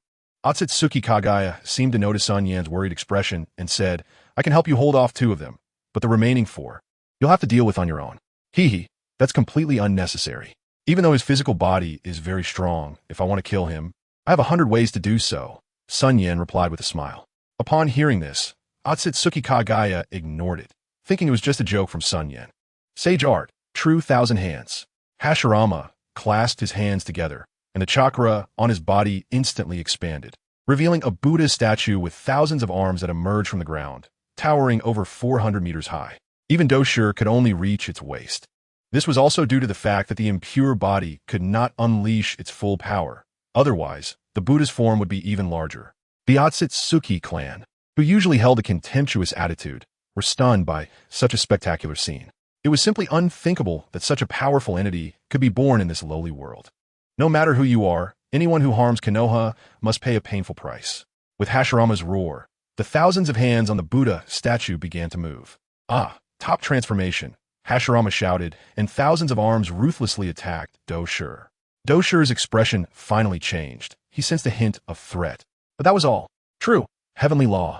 Otsutsuki Kagaya seemed to notice SunYan's worried expression and said, I can help you hold off 2 of them, but the remaining 4, you'll have to deal with on your own. He, that's completely unnecessary. Even though his physical body is very strong, if I want to kill him, I have 100 ways to do so, SunYan replied with a smile. Upon hearing this, Otsutsuki Kagaya ignored it, thinking it was just a joke from SunYan. Sage Art, True Thousand Hands. Hashirama clasped his hands together, and the chakra on his body instantly expanded, revealing a Buddha statue with thousands of arms that emerged from the ground, towering over 400 meters high. Even Doshur could only reach its waist. This was also due to the fact that the impure body could not unleash its full power. Otherwise, the Buddha's form would be even larger. The Otsutsuki clan, who usually held a contemptuous attitude, were stunned by such a spectacular scene. It was simply unthinkable that such a powerful entity could be born in this lowly world. No matter who you are, anyone who harms Konoha must pay a painful price. With Hashirama's roar, the thousands of hands on the Buddha statue began to move. Ah, top transformation, Hashirama shouted, and thousands of arms ruthlessly attacked Doshur. Doshur's expression finally changed. He sensed a hint of threat. But that was all. True, Heavenly Law,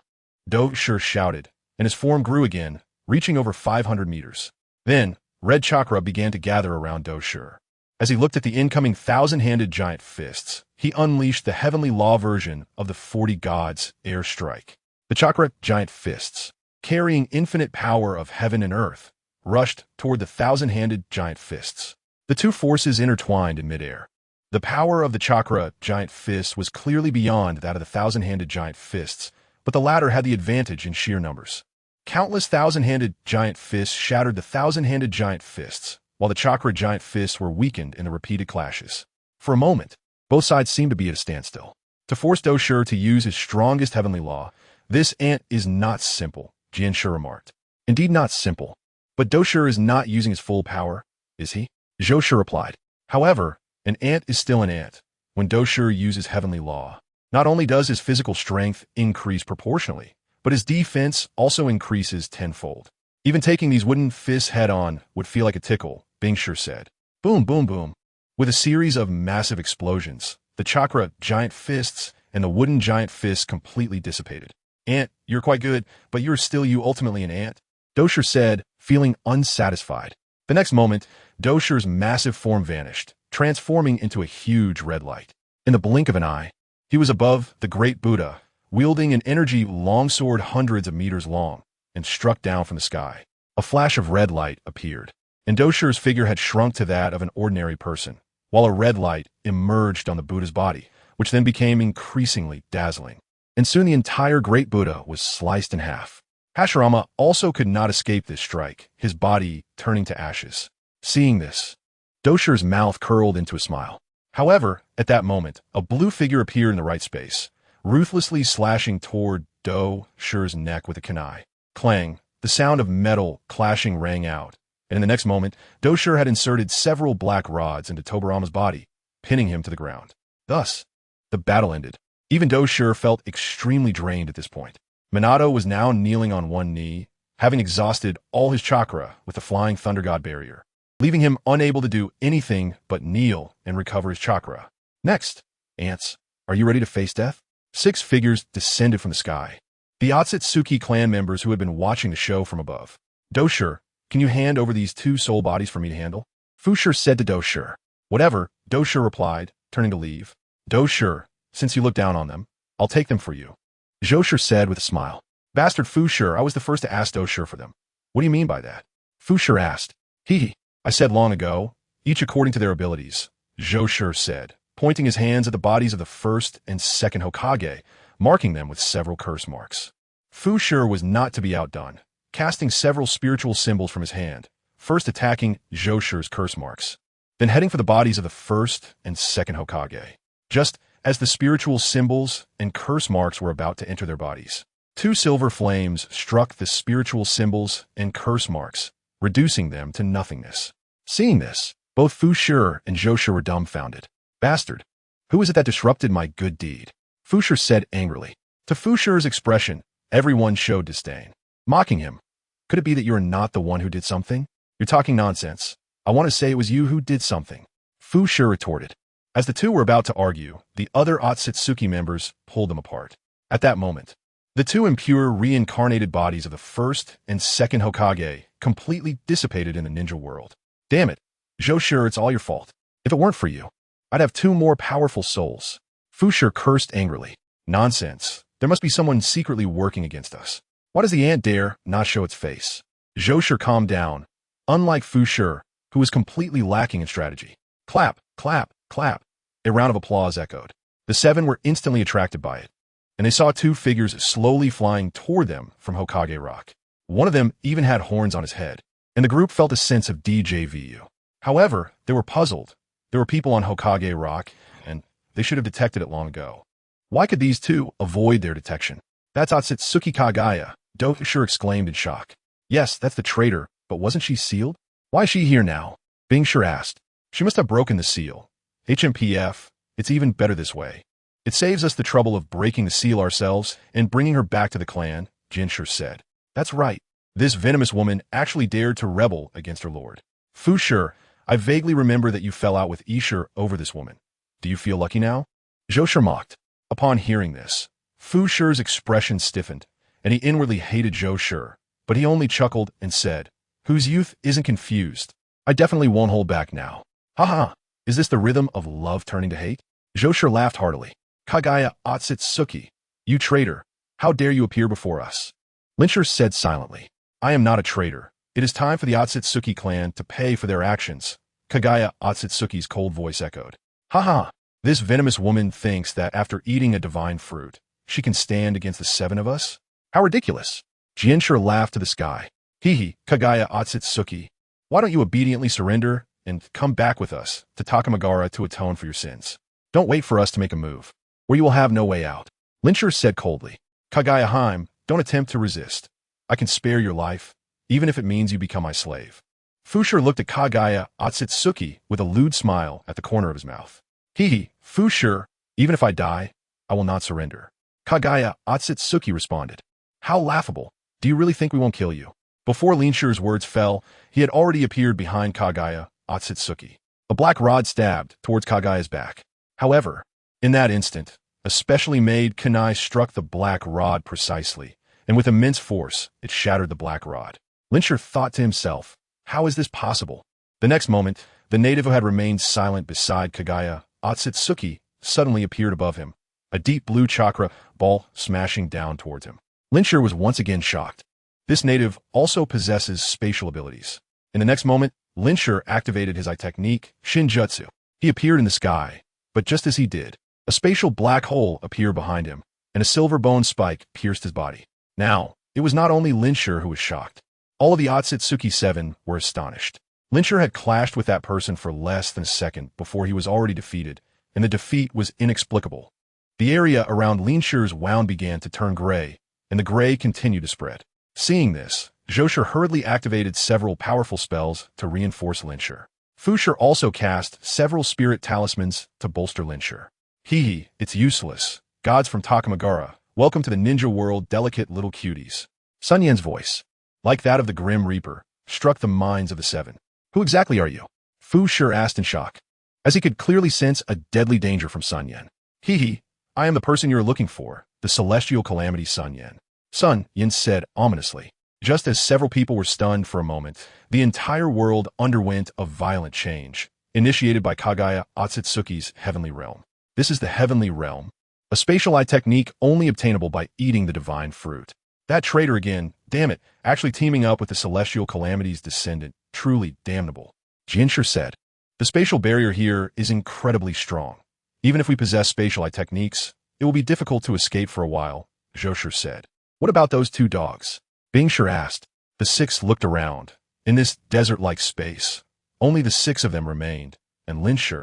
Doshur shouted, and his form grew again, reaching over 500 meters. Then, red chakra began to gather around Doshur. As he looked at the incoming 1,000-handed giant fists, he unleashed the Heavenly Law version of the 40 Gods' air strike. The chakra giant fists, carrying infinite power of heaven and earth, rushed toward the 1,000-handed giant fists. The two forces intertwined in midair. The power of the chakra giant fists was clearly beyond that of the 1,000-handed giant fists, but the latter had the advantage in sheer numbers. Countless 1,000-handed giant fists shattered the 1,000-handed giant fists, while the chakra giant fists were weakened in the repeated clashes. For a moment, both sides seemed to be at a standstill. To force Doshur to use his strongest Heavenly Law, this ant is not simple, Jianshur remarked. Indeed not simple. But Doshur is not using his full power, is he? Joshur replied. However, an ant is still an ant. When Doshur uses Heavenly Law, not only does his physical strength increase proportionally, but his defense also increases tenfold. Even taking these wooden fists head-on would feel like a tickle, Bingshur said. Boom, boom, boom. With a series of massive explosions, the chakra giant fists and the wooden giant fists completely dissipated. Ant, you're quite good, but you're still ultimately an ant, Doshur said, feeling unsatisfied. The next moment, Doshur's massive form vanished, transforming into a huge red light. In the blink of an eye, he was above the great Buddha, wielding an energy longsword hundreds of meters long, and struck down from the sky. A flash of red light appeared, and Doshur's figure had shrunk to that of an ordinary person, while a red light emerged on the Buddha's body, which then became increasingly dazzling. And soon the entire great Buddha was sliced in half. Hashirama also could not escape this strike, his body turning to ashes. Seeing this, Dosher's mouth curled into a smile. However, at that moment, a blue figure appeared in the right space, ruthlessly slashing toward Dosher's neck with a kunai. Clang, the sound of metal clashing rang out, and in the next moment, Dosher had inserted several black rods into Tobarama's body, pinning him to the ground. Thus, the battle ended. Even Dosher felt extremely drained at this point. Minato was now kneeling on one knee, having exhausted all his chakra with the Flying Thunder God barrier, leaving him unable to do anything but kneel and recover his chakra. Next, ants, are you ready to face death? 6 figures descended from the sky. The DefeatsUchiha clan members who had been watching the show from above. Dosher, can you hand over these 2 soul bodies for me to handle? Fusher said to Dosher. Whatever, Dosher replied, turning to leave. Dosher, since you look down on them, I'll take them for you. Dosher said with a smile. Bastard Fusher, I was the first to ask Dosher for them. What do you mean by that? Fusher asked. He, I said long ago, each according to their abilities, Dosher said, pointing his hands at the bodies of the first and second Hokage, marking them with several curse marks. Fusher was not to be outdone, casting several spiritual symbols from his hand, first attacking Dosher's curse marks, then heading for the bodies of the first and second Hokage. Just as the spiritual symbols and curse marks were about to enter their bodies, 2 silver flames struck the spiritual symbols and curse marks, reducing them to nothingness. Seeing this, both Fusher and Dosher were dumbfounded. Bastard, who is it that disrupted my good deed? Fusher said angrily. To Fusher's expression, everyone showed disdain, mocking him. Could it be that you are not the one who did something? You're talking nonsense. I want to say it was you who did something. Fusher retorted. As the 2 were about to argue, the other DefeatsUchiha members pulled them apart. At that moment, the 2 impure reincarnated bodies of the first and second Hokage completely dissipated in the ninja world. Damn it, Dosher, it's all your fault. If it weren't for you, I'd have 2 more powerful souls. Fusher cursed angrily. Nonsense. There must be someone secretly working against us. Why does the ant dare not show its face? Dosher calmed down, unlike Fusher, who was completely lacking in strategy. Clap, clap, clap. A round of applause echoed. The 7 were instantly attracted by it, and they saw 2 figures slowly flying toward them from Hokage Rock. One of them even had horns on his head, and the group felt a sense of DJVU. However, they were puzzled. There were people on Hokage Rock, and they should have detected it long ago. Why could these 2 avoid their detection? That's Otsutsuki Kagaya, Dosher exclaimed in shock. Yes, that's the traitor, but wasn't she sealed? Why is she here now? Bingshire asked. She must have broken the seal. HMPF, it's even better this way. It saves us the trouble of breaking the seal ourselves and bringing her back to the clan, Jinshur said. That's right. This venomous woman actually dared to rebel against her lord. Fusher, I vaguely remember that you fell out with Ishur over this woman. Do you feel lucky now? Dosher mocked. Upon hearing this, Fusher's expression stiffened, and he inwardly hated Dosher, but he only chuckled and said, whose youth isn't confused. I definitely won't hold back now. Haha, is this the rhythm of love turning to hate? Dosher laughed heartily. Kagaya Otsutsuki, you traitor, how dare you appear before us? Lyncher said silently, I am not a traitor. It is time for the DefeatsUchiha clan to pay for their actions. Kagaya Otsutsuki's cold voice echoed. Haha, this venomous woman thinks that after eating a divine fruit, she can stand against the 7 of us? How ridiculous. Jinshur laughed to the sky. Hehe, Kagaya Otsutsuki, why don't you obediently surrender and come back with us to Takamagara to atone for your sins? Don't wait for us to make a move, or you will have no way out. Lyncher said coldly. Kagaya Hime, don't attempt to resist. I can spare your life, even if it means you become my slave. Fusher looked at Kagaya Otsutsuki with a lewd smile at the corner of his mouth. Hehe, Fusher, even if I die, I will not surrender. Kagaya Otsutsuki responded. How laughable. Do you really think we won't kill you? Before Lyncher's words fell, he had already appeared behind Kagaya Otsutsuki. A black rod stabbed towards Kagaya's back. However, in that instant, a specially made kunai struck the black rod precisely, and with immense force, it shattered the black rod. Lyncher thought to himself, how is this possible? The next moment, the native who had remained silent beside Kagaya Otsutsuki suddenly appeared above him, a deep blue chakra ball smashing down towards him. Lyncher was once again shocked. This native also possesses spatial abilities. In the next moment, Lyncher activated his eye technique, Shinjutsu. He appeared in the sky, but just as he did, a spatial black hole appeared behind him, and a silver bone spike pierced his body. Now, It was not only Lin Shi who was shocked. All of the Otsutsuki 7 were astonished. Lin Shi had clashed with that person for less than a second before he was already defeated, and the defeat was inexplicable. The area around Lin Shi's wound began to turn gray, and the gray continued to spread. Seeing this, Zhou Shi hurriedly activated several powerful spells to reinforce Lin Shi. Fu Shi also cast several spirit talismans to bolster Lin Shi. He, it's useless. Gods from Takamagara, welcome to the ninja world, delicate little cuties. SunYan's voice, like that of the Grim Reaper, struck the minds of the 7. Who exactly are you? Fu Shi asked in shock, as he could clearly sense a deadly danger from SunYan. He, I am the person you're looking for, the celestial calamity SunYan. SunYan said ominously. Just as several people were stunned for a moment, the entire world underwent a violent change, initiated by Kaguya Otsutsuki's heavenly realm. This is the heavenly realm, a spatial eye technique only obtainable by eating the divine fruit. That traitor again, damn it, actually teaming up with the celestial calamity's descendant, truly damnable. Jianshi said, the spatial barrier here is incredibly strong. Even if we possess spatial eye techniques, it will be difficult to escape for a while, Zhou Shi said. What about those 2 dogs? Bing Shi asked. The 6 looked around. In this desert-like space, only the 6 of them remained, and Lin Shi,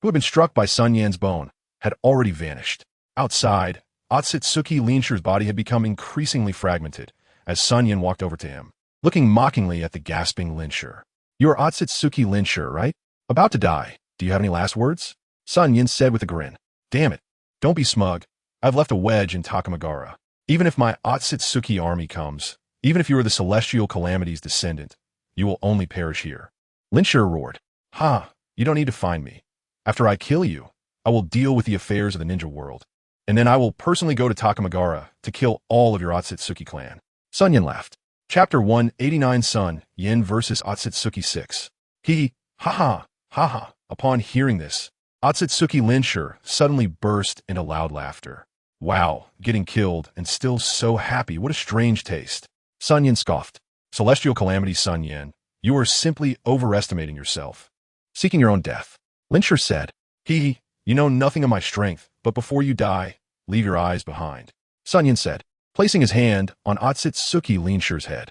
who had been struck by SunYan's bone, had already vanished. Outside, Otsutsuki Lin Shi's body had become increasingly fragmented as SunYan walked over to him, looking mockingly at the gasping Lin Shi. You're Otsutsuki Lin Shi, right? About to die. Do you have any last words? SunYan said with a grin. Damn it. Don't be smug. I've left a wedge in Takamagara. Even if my Otsutsuki army comes, even if you are the celestial calamity's descendant, you will only perish here. Lin Shi roared. Ha, you don't need to find me. After I kill you, I will deal with the affairs of the ninja world, and then I will personally go to Takamagara to kill all of your Otsutsuki clan. SunYan laughed. Chapter 189 SunYan vs. Otsutsuki 6. Ha ha. Upon hearing this, Otsutsuki Lin Shi suddenly burst into loud laughter. Wow, getting killed and still so happy, what a strange taste. SunYan scoffed. Celestial calamity SunYan, you are simply overestimating yourself. Seeking your own death. Lin Shi said. You know nothing of my strength, but before you die, leave your eyes behind. SunYan said, placing his hand on Otsutsuki Lin Shi's head.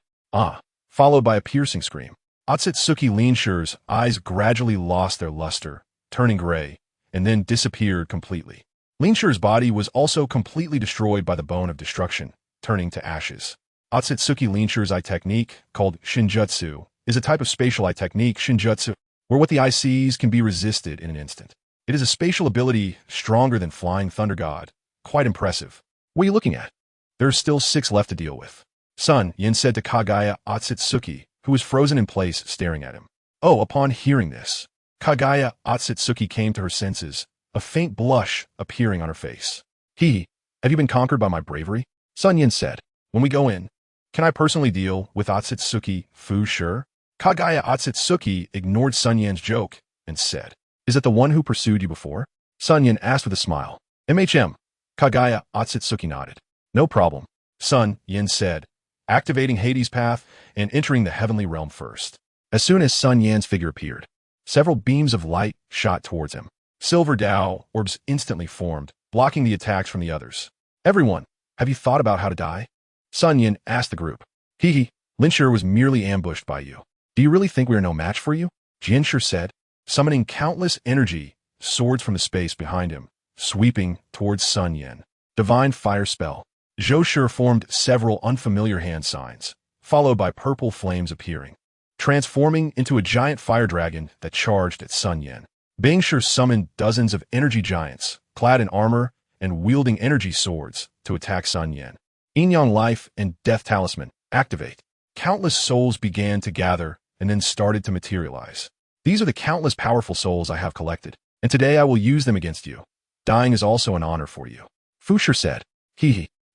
Followed by a piercing scream. Otsutsuki Lin Shi's eyes gradually lost their luster, turning gray, and then disappeared completely. Lin Shi's body was also completely destroyed by the bone of destruction, turning to ashes. Otsutsuki Lin Shi's eye technique, called Shinjutsu, is a type of spatial eye technique, Shinjutsu, where what the eye sees can be resisted in an instant. It is a spatial ability stronger than Flying Thunder God. Quite impressive. What are you looking at? There are still 6 left to deal with. SunYan said to Kaguya Otsutsuki, who was frozen in place staring at him. Upon hearing this, Kaguya Otsutsuki came to her senses, a faint blush appearing on her face. Have you been conquered by my bravery? SunYan said. When we go in, can I personally deal with Otsutsuki Fu Shi? Kaguya Otsutsuki ignored SunYan's joke and said, Is it the one who pursued you before? SunYan asked with a smile. Kaguya Otsutsuki nodded. No problem, SunYan said, activating Hades' path and entering the heavenly realm first. As soon as SunYan's figure appeared, several beams of light shot towards him. Silver Dao orbs instantly formed, blocking the attacks from the others. Everyone, have you thought about how to die? SunYan asked the group. Lin Shi was merely ambushed by you. Do you really think we are no match for you? Jianshi said, summoning countless energy swords from the space behind him, sweeping towards SunYan. Divine Fire Spell. Zhou Shi formed several unfamiliar hand signs, followed by purple flames appearing, transforming into a giant fire dragon that charged at SunYan. Bing Shi summoned dozens of energy giants, clad in armor and wielding energy swords, to attack SunYan. Yin-Yang Life and Death Talisman, activate. Countless souls began to gather and then started to materialize. These are the countless powerful souls I have collected, and today I will use them against you. Dying is also an honor for you. Fu Shi said.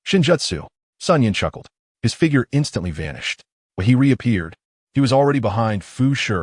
Shinjutsu. SunYan chuckled. His figure instantly vanished. When he reappeared, he was already behind Fu Shi,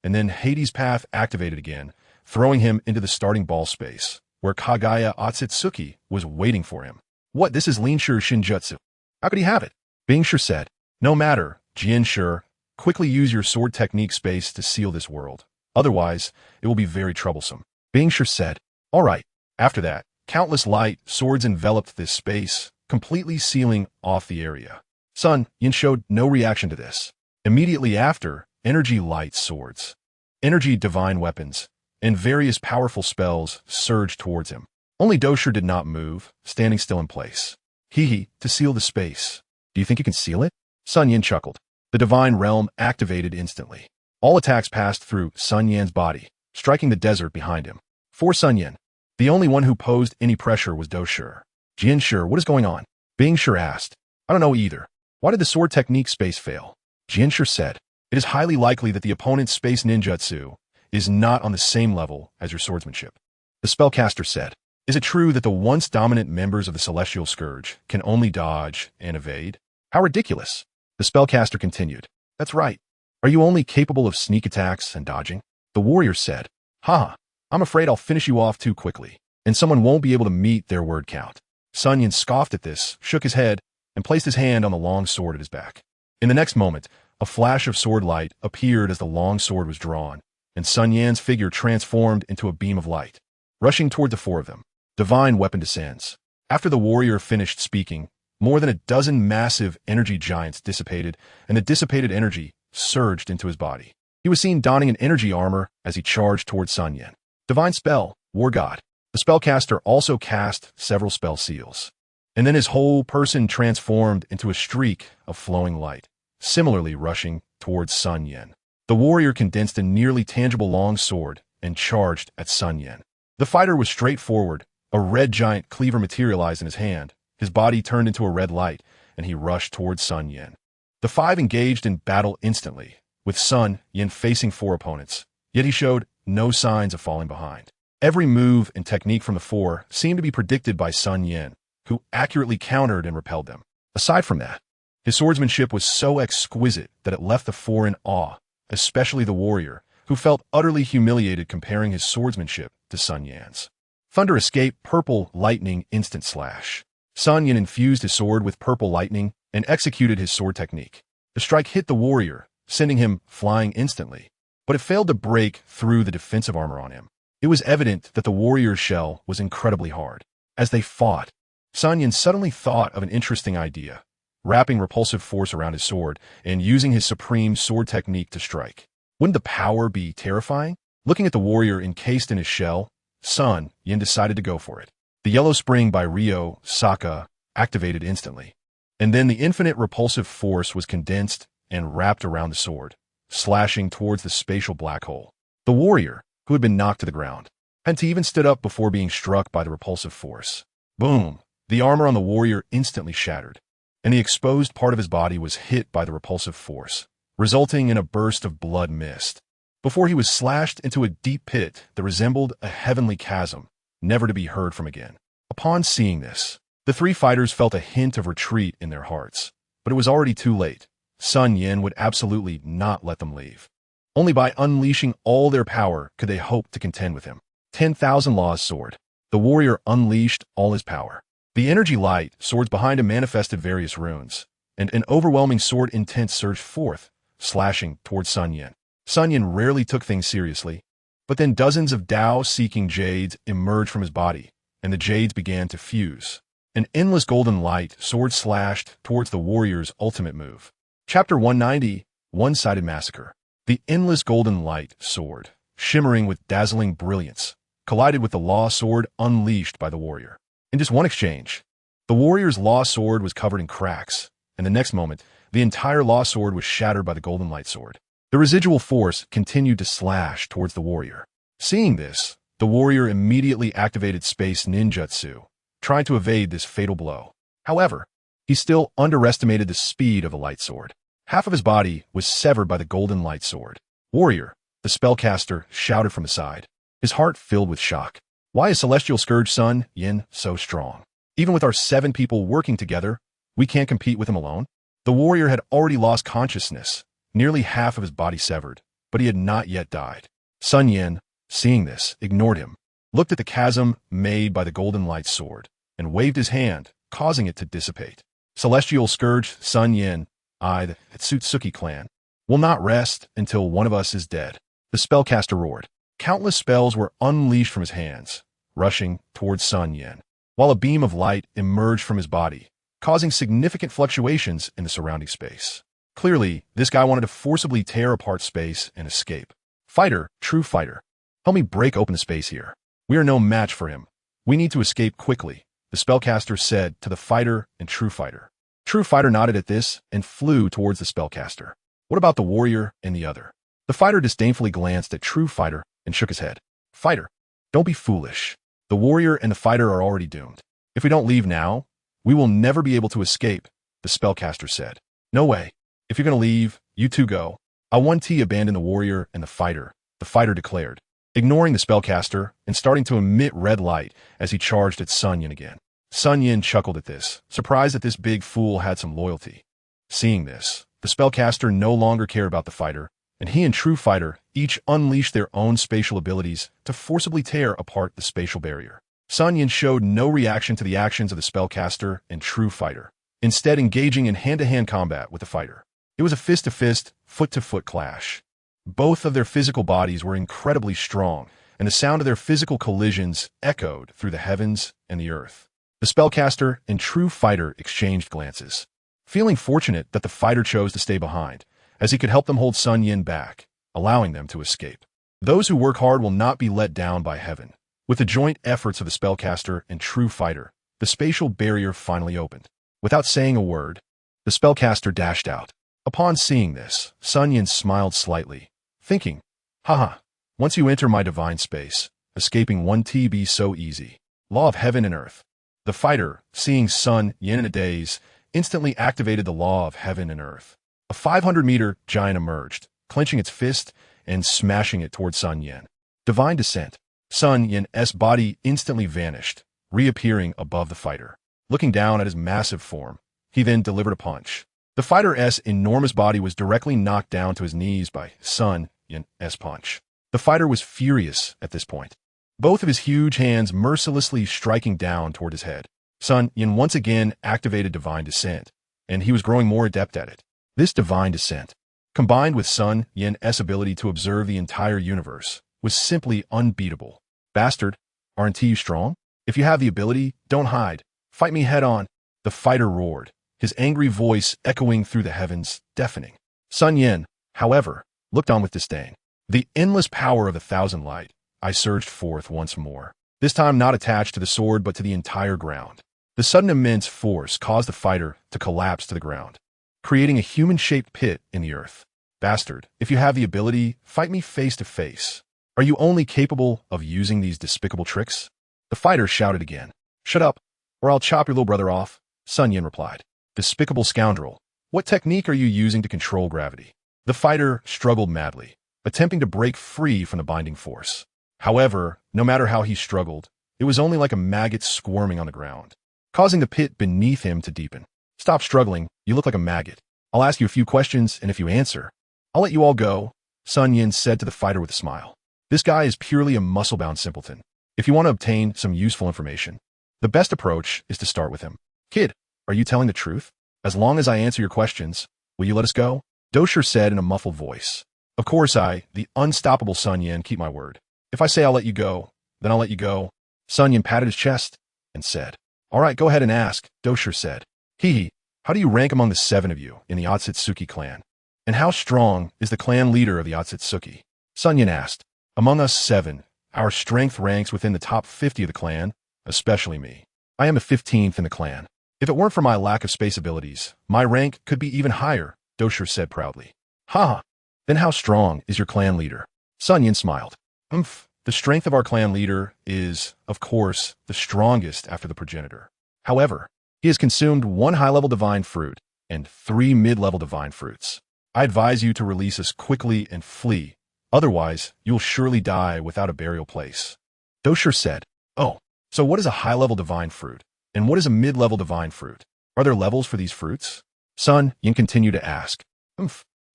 and then Hades' path activated again, throwing him into the starting ball space, where Kaguya Otsutsuki was waiting for him. What, this is Lin Shi's Shinjutsu? How could he have it? Bing Shi said. No matter, Jianshi, quickly use your sword technique space to seal this world. Otherwise, it will be very troublesome. Bing Shi said. All right. After that, countless light swords enveloped this space, completely sealing off the area. SunYan showed no reaction to this. Immediately after, energy light swords, energy divine weapons, and various powerful spells surged towards him. Only Dosher did not move, standing still in place. He, to seal the space. Do you think you can seal it? SunYan chuckled. The divine realm activated instantly. All attacks passed through SunYan's body, striking the desert behind him. For SunYan, the only one who posed any pressure was Dosher. Jianshi, what is going on? Bingshi asked. I don't know either. Why did the sword technique space fail? Jianshi said. It is highly likely that the opponent's space ninjutsu is not on the same level as your swordsmanship. The spellcaster said. Is it true that the once dominant members of the Celestial Scourge can only dodge and evade? How ridiculous. The spellcaster continued. That's right. Are you only capable of sneak attacks and dodging? The warrior said. Haha, I'm afraid I'll finish you off too quickly, and someone won't be able to meet their word count. SunYan scoffed at this, shook his head, and placed his hand on the long sword at his back. In the next moment, a flash of sword light appeared as the long sword was drawn, and SunYan's figure transformed into a beam of light. Rushing toward the four of them, divine weapon descends. After the warrior finished speaking, more than a dozen massive energy giants dissipated, and the dissipated energy surged into his body. He was seen donning an energy armor as he charged toward SunYan. Divine spell, War God. The spellcaster also cast several spell seals. And then his whole person transformed into a streak of flowing light, similarly rushing towards SunYan. The warrior condensed a nearly tangible long sword and charged at SunYan. The fighter was straightforward. A red giant cleaver materialized in his hand. His body turned into a red light, and he rushed towards SunYan. The five engaged in battle instantly, with SunYan facing four opponents, yet he showed no signs of falling behind. Every move and technique from the four seemed to be predicted by SunYan, who accurately countered and repelled them. Aside from that, his swordsmanship was so exquisite that it left the four in awe, especially the warrior, who felt utterly humiliated comparing his swordsmanship to SunYan's. Thunder escape, purple lightning, instant slash. SunYan infused his sword with purple lightning and executed his sword technique. The strike hit the warrior, sending him flying instantly, but it failed to break through the defensive armor on him. It was evident that the warrior's shell was incredibly hard. As they fought, SunYan suddenly thought of an interesting idea, wrapping repulsive force around his sword and using his supreme sword technique to strike. Wouldn't the power be terrifying? Looking at the warrior encased in his shell, SunYan decided to go for it. The yellow spring by Ryo Saka activated instantly, and then the infinite repulsive force was condensed and wrapped around the sword, slashing towards the spatial black hole. The warrior, who had been knocked to the ground, had to even stood up before being struck by the repulsive force. Boom! The armor on the warrior instantly shattered, and the exposed part of his body was hit by the repulsive force, resulting in a burst of blood mist, before he was slashed into a deep pit that resembled a heavenly chasm, never to be heard from again. Upon seeing this, the three fighters felt a hint of retreat in their hearts, but it was already too late. SunYan would absolutely not let them leave. Only by unleashing all their power could they hope to contend with him. 10,000 Law's sword. The warrior unleashed all his power. The energy light swords behind him manifested various runes, and an overwhelming sword intent surged forth, slashing towards SunYan. SunYan rarely took things seriously, but then dozens of Tao-seeking jades emerged from his body, and the jades began to fuse. An endless golden light sword slashed towards the warrior's ultimate move. Chapter 190, One-Sided Massacre. The endless golden light sword, shimmering with dazzling brilliance, collided with the law sword unleashed by the warrior. In just one exchange, the warrior's law sword was covered in cracks, and the next moment, the entire law sword was shattered by the golden light sword. The residual force continued to slash towards the warrior. Seeing this, the warrior immediately activated space ninjutsu, trying to evade this fatal blow. However, he still underestimated the speed of the light sword. Half of his body was severed by the golden light sword. Warrior, the spellcaster, shouted from the side, his heart filled with shock. Why is Celestial Scourge SunYan so strong? Even with our 7 people working together, we can't compete with him alone? The warrior had already lost consciousness, nearly half of his body severed, but he had not yet died. SunYan, seeing this, ignored him, looked at the chasm made by the golden light sword, and waved his hand, causing it to dissipate. Celestial Scourge SunYan, the Hitsutsukey clan, will not rest until one of us is dead. The spellcaster roared. Countless spells were unleashed from his hands, rushing towards SunYan, while a beam of light emerged from his body, causing significant fluctuations in the surrounding space. Clearly, this guy wanted to forcibly tear apart space and escape. Fighter, true fighter. Help me break open the space here. We are no match for him. We need to escape quickly, the spellcaster said to the fighter and true fighter. True fighter nodded at this and flew towards the spellcaster. What about the warrior and the other? The fighter disdainfully glanced at true fighter and shook his head. Fighter, don't be foolish. The warrior and the fighter are already doomed. If we don't leave now, we will never be able to escape, the spellcaster said. No way. If you're going to leave, you two go. I'll 1T abandon the warrior and the fighter declared, ignoring the spellcaster and starting to emit red light as he charged at SunYan again. SunYan chuckled at this, surprised that this big fool had some loyalty. Seeing this, the spellcaster no longer cared about the fighter, and he and true fighter each unleashed their own spatial abilities to forcibly tear apart the spatial barrier. SunYan showed no reaction to the actions of the spellcaster and true fighter, instead engaging in hand-to-hand combat with the fighter. It was a fist-to-fist, foot-to-foot clash. Both of their physical bodies were incredibly strong, and the sound of their physical collisions echoed through the heavens and the earth. The spellcaster and true fighter exchanged glances, feeling fortunate that the fighter chose to stay behind, as he could help them hold SunYan back, allowing them to escape. Those who work hard will not be let down by heaven. With the joint efforts of the spellcaster and true fighter, the spatial barrier finally opened. Without saying a word, the spellcaster dashed out. Upon seeing this, SunYan smiled slightly, thinking, haha, once you enter my divine space, escaping 1T be so easy. Law of heaven and earth. The fighter, seeing SunYan in a daze, instantly activated the law of heaven and earth. A 500-meter giant emerged, clenching its fist and smashing it toward SunYan. Divine descent. SunYan's body instantly vanished, reappearing above the fighter. Looking down at his massive form, he then delivered a punch. The fighter's enormous body was directly knocked down to his knees by SunYan's punch. The fighter was furious at this point, both of his huge hands mercilessly striking down toward his head. SunYan once again activated divine descent, and he was growing more adept at it. This divine descent, combined with SunYan's ability to observe the entire universe, was simply unbeatable. Bastard, aren't you strong? If you have the ability, don't hide. Fight me head on, the fighter roared, his angry voice echoing through the heavens, deafening. SunYan, however, looked on with disdain. The endless power of 1,000 light, I surged forth once more, this time not attached to the sword but to the entire ground. The sudden immense force caused the fighter to collapse to the ground, creating a human-shaped pit in the earth. Bastard, if you have the ability, fight me face to face. Are you only capable of using these despicable tricks? The fighter shouted again. Shut up, or I'll chop your little brother off, SunYan replied. Despicable scoundrel, what technique are you using to control gravity? The fighter struggled madly, attempting to break free from the binding force. However, no matter how he struggled, it was only like a maggot squirming on the ground, causing the pit beneath him to deepen. Stop struggling, you look like a maggot. I'll ask you a few questions, and if you answer, I'll let you all go, SunYan said to the fighter with a smile. This guy is purely a muscle-bound simpleton. If you want to obtain some useful information, the best approach is to start with him. Kid, are you telling the truth? As long as I answer your questions, will you let us go? Dosher said in a muffled voice. Of course the unstoppable SunYan, keep my word. If I say I'll let you go, then I'll let you go. SunYan patted his chest and said. All right, go ahead and ask, Dosher said. He, how do you rank among the 7 of you in the Otsutsuki clan? And how strong is the clan leader of the Otsutsuki? SunYan asked. Among us 7, our strength ranks within the top 50 of the clan, especially me. I am the 15th in the clan. If it weren't for my lack of space abilities, my rank could be even higher, Dosher said proudly. Ha! Then how strong is your clan leader? SunYan smiled. The strength of our clan leader is, of course, the strongest after the progenitor. However, he has consumed 1 high-level divine fruit and 3 mid-level divine fruits. I advise you to release us quickly and flee. Otherwise, you'll surely die without a burial place. Dosher said, Oh, so what is a high-level divine fruit? And what is a mid-level divine fruit? Are there levels for these fruits? SunYan continued to ask.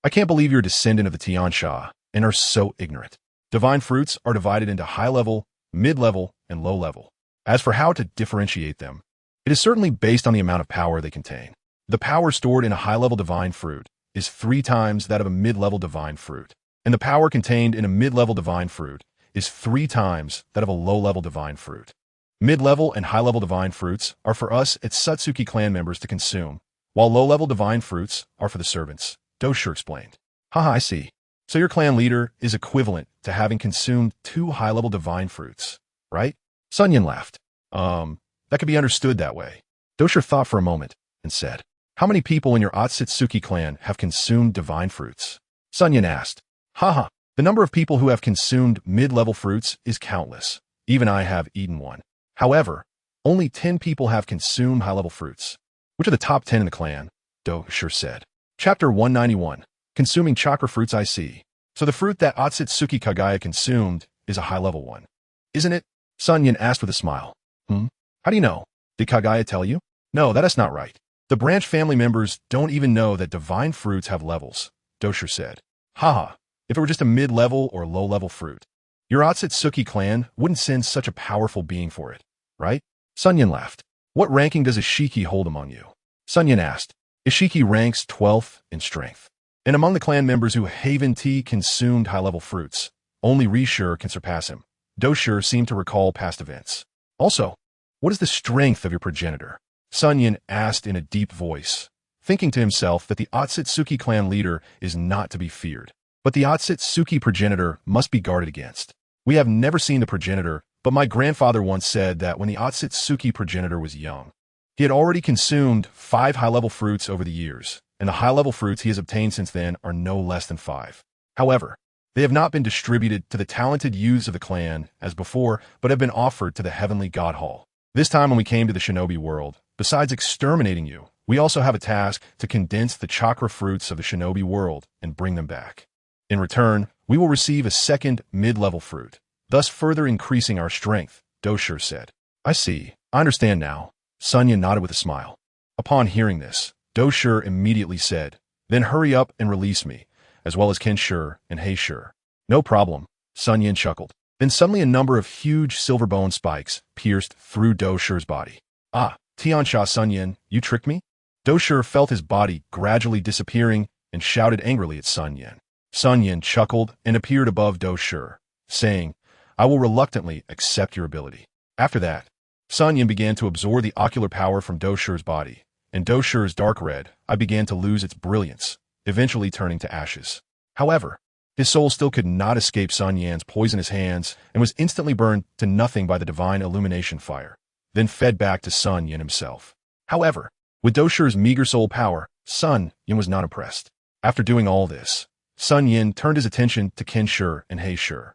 I can't believe you're a descendant of the Tiansha and are so ignorant. Divine fruits are divided into high-level, mid-level, and low-level. As for how to differentiate them, it is certainly based on the amount of power they contain. The power stored in a high-level divine fruit is 3 times that of a mid-level divine fruit, and the power contained in a mid-level divine fruit is 3 times that of a low-level divine fruit. Mid-level and high-level divine fruits are for us Satsuki clan members to consume, while low-level divine fruits are for the servants, Doshu explained. Haha, I see. So your clan leader is equivalent to having consumed 2 high-level divine fruits, right? SunYan laughed. That could be understood that way. Doshu thought for a moment and said, how many people in your Otsutsuki clan have consumed divine fruits? SunYan asked. Haha, the number of people who have consumed mid-level fruits is countless. Even I have eaten one. However, only 10 people have consumed high-level fruits. Which are the top 10 in the clan? Doshu said. Chapter 191. Consuming chakra fruits I see. So the fruit that Otsutsuki Kagaya consumed is a high-level one. Isn't it? SunYan asked with a smile. How do you know? Did Kagaya tell you? No, that is not right. The branch family members don't even know that divine fruits have levels, Doshu said. Haha, if it were just a mid-level or low-level fruit, your Otsutsuki clan wouldn't send such a powerful being for it, right? SunYan laughed. What ranking does Ishiki hold among you? SunYan asked. Ishiki ranks 12th in strength. And among the clan members who He consumed high-level fruits, only Rishur can surpass him. Doshu seemed to recall past events. Also, what is the strength of your progenitor? SunYan asked in a deep voice, thinking to himself that the Otsutsuki clan leader is not to be feared. But the Otsutsuki progenitor must be guarded against. We have never seen the progenitor, but my grandfather once said that when the Otsutsuki progenitor was young, he had already consumed 5 high-level fruits over the years, and the high-level fruits he has obtained since then are no less than 5. However, they have not been distributed to the talented youths of the clan as before, but have been offered to the heavenly god hall. This time when we came to the shinobi world, besides exterminating you, we also have a task to condense the chakra fruits of the shinobi world and bring them back. In return, we will receive a second mid-level fruit, thus further increasing our strength, Doshu said. I see. I understand now. SunYan nodded with a smile. Upon hearing this, Doshu immediately said, then hurry up and release me, as well as Kenshur and Heishur. No problem, SunYan chuckled. Then suddenly a number of huge silver bone spikes pierced through Doshu's body. Ah, Tiansha SunYan, you tricked me? Doshu felt his body gradually disappearing and shouted angrily at SunYan. SunYan chuckled and appeared above Doshu, saying, I will reluctantly accept your ability. After that, SunYan began to absorb the ocular power from Doshu's body, and Doshu's dark red eye began to lose its brilliance, eventually turning to ashes. However, his soul still could not escape SunYan's poisonous hands and was instantly burned to nothing by the divine illumination fire, then fed back to SunYan himself. However, with Doshu's meager soul power, SunYan was not impressed. After doing all this, SunYan turned his attention to Kenshur and Heishur.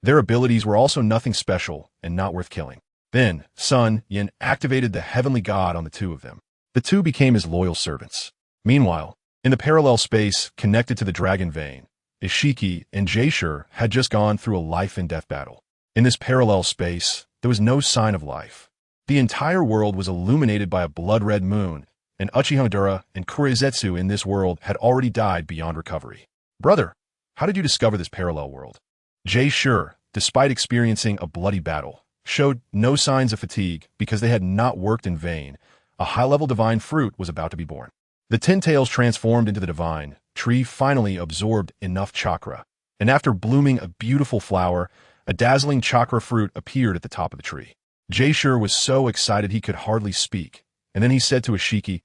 Their abilities were also nothing special and not worth killing. Then, SunYan activated the heavenly god on the 2 of them. The 2 became his loyal servants. Meanwhile, in the parallel space connected to the dragon vein, Ishiki and Jaishur had just gone through a life-and-death battle. In this parallel space, there was no sign of life. The entire world was illuminated by a blood-red moon, and Uchiha and Kurizetsu in this world had already died beyond recovery. Brother, how did you discover this parallel world? Jaishur, despite experiencing a bloody battle, showed no signs of fatigue because they had not worked in vain. A high-level divine fruit was about to be born. The 10 tails transformed into the divine tree finally absorbed enough chakra, and after blooming a beautiful flower, a dazzling chakra fruit appeared at the top of the tree. Jaishur was so excited he could hardly speak, and then he said to Ishiki,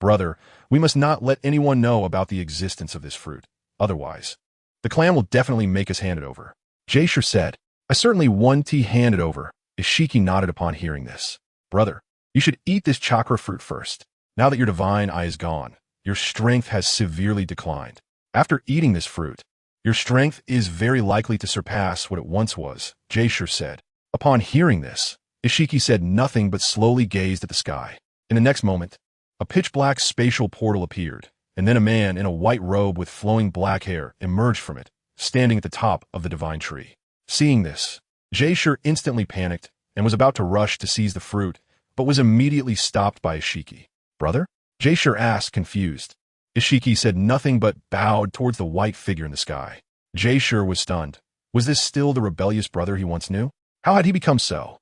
Brother, we must not let anyone know about the existence of this fruit. Otherwise, the clan will definitely make us hand it over. Jaishur said, I certainly want to hand it over. Ishiki nodded upon hearing this. Brother, you should eat this chakra fruit first. Now that your divine eye is gone, your strength has severely declined. After eating this fruit, your strength is very likely to surpass what it once was, Jaishur said. Upon hearing this, Ishiki said nothing but slowly gazed at the sky. In the next moment, a pitch-black spatial portal appeared, and then a man in a white robe with flowing black hair emerged from it, standing at the top of the divine tree. Seeing this, Jaishur instantly panicked and was about to rush to seize the fruit, but was immediately stopped by Ishiki. Brother? Jaishur asked, confused. Ishiki said nothing but bowed towards the white figure in the sky. Jaishur was stunned. Was this still the rebellious brother he once knew? How had he become so?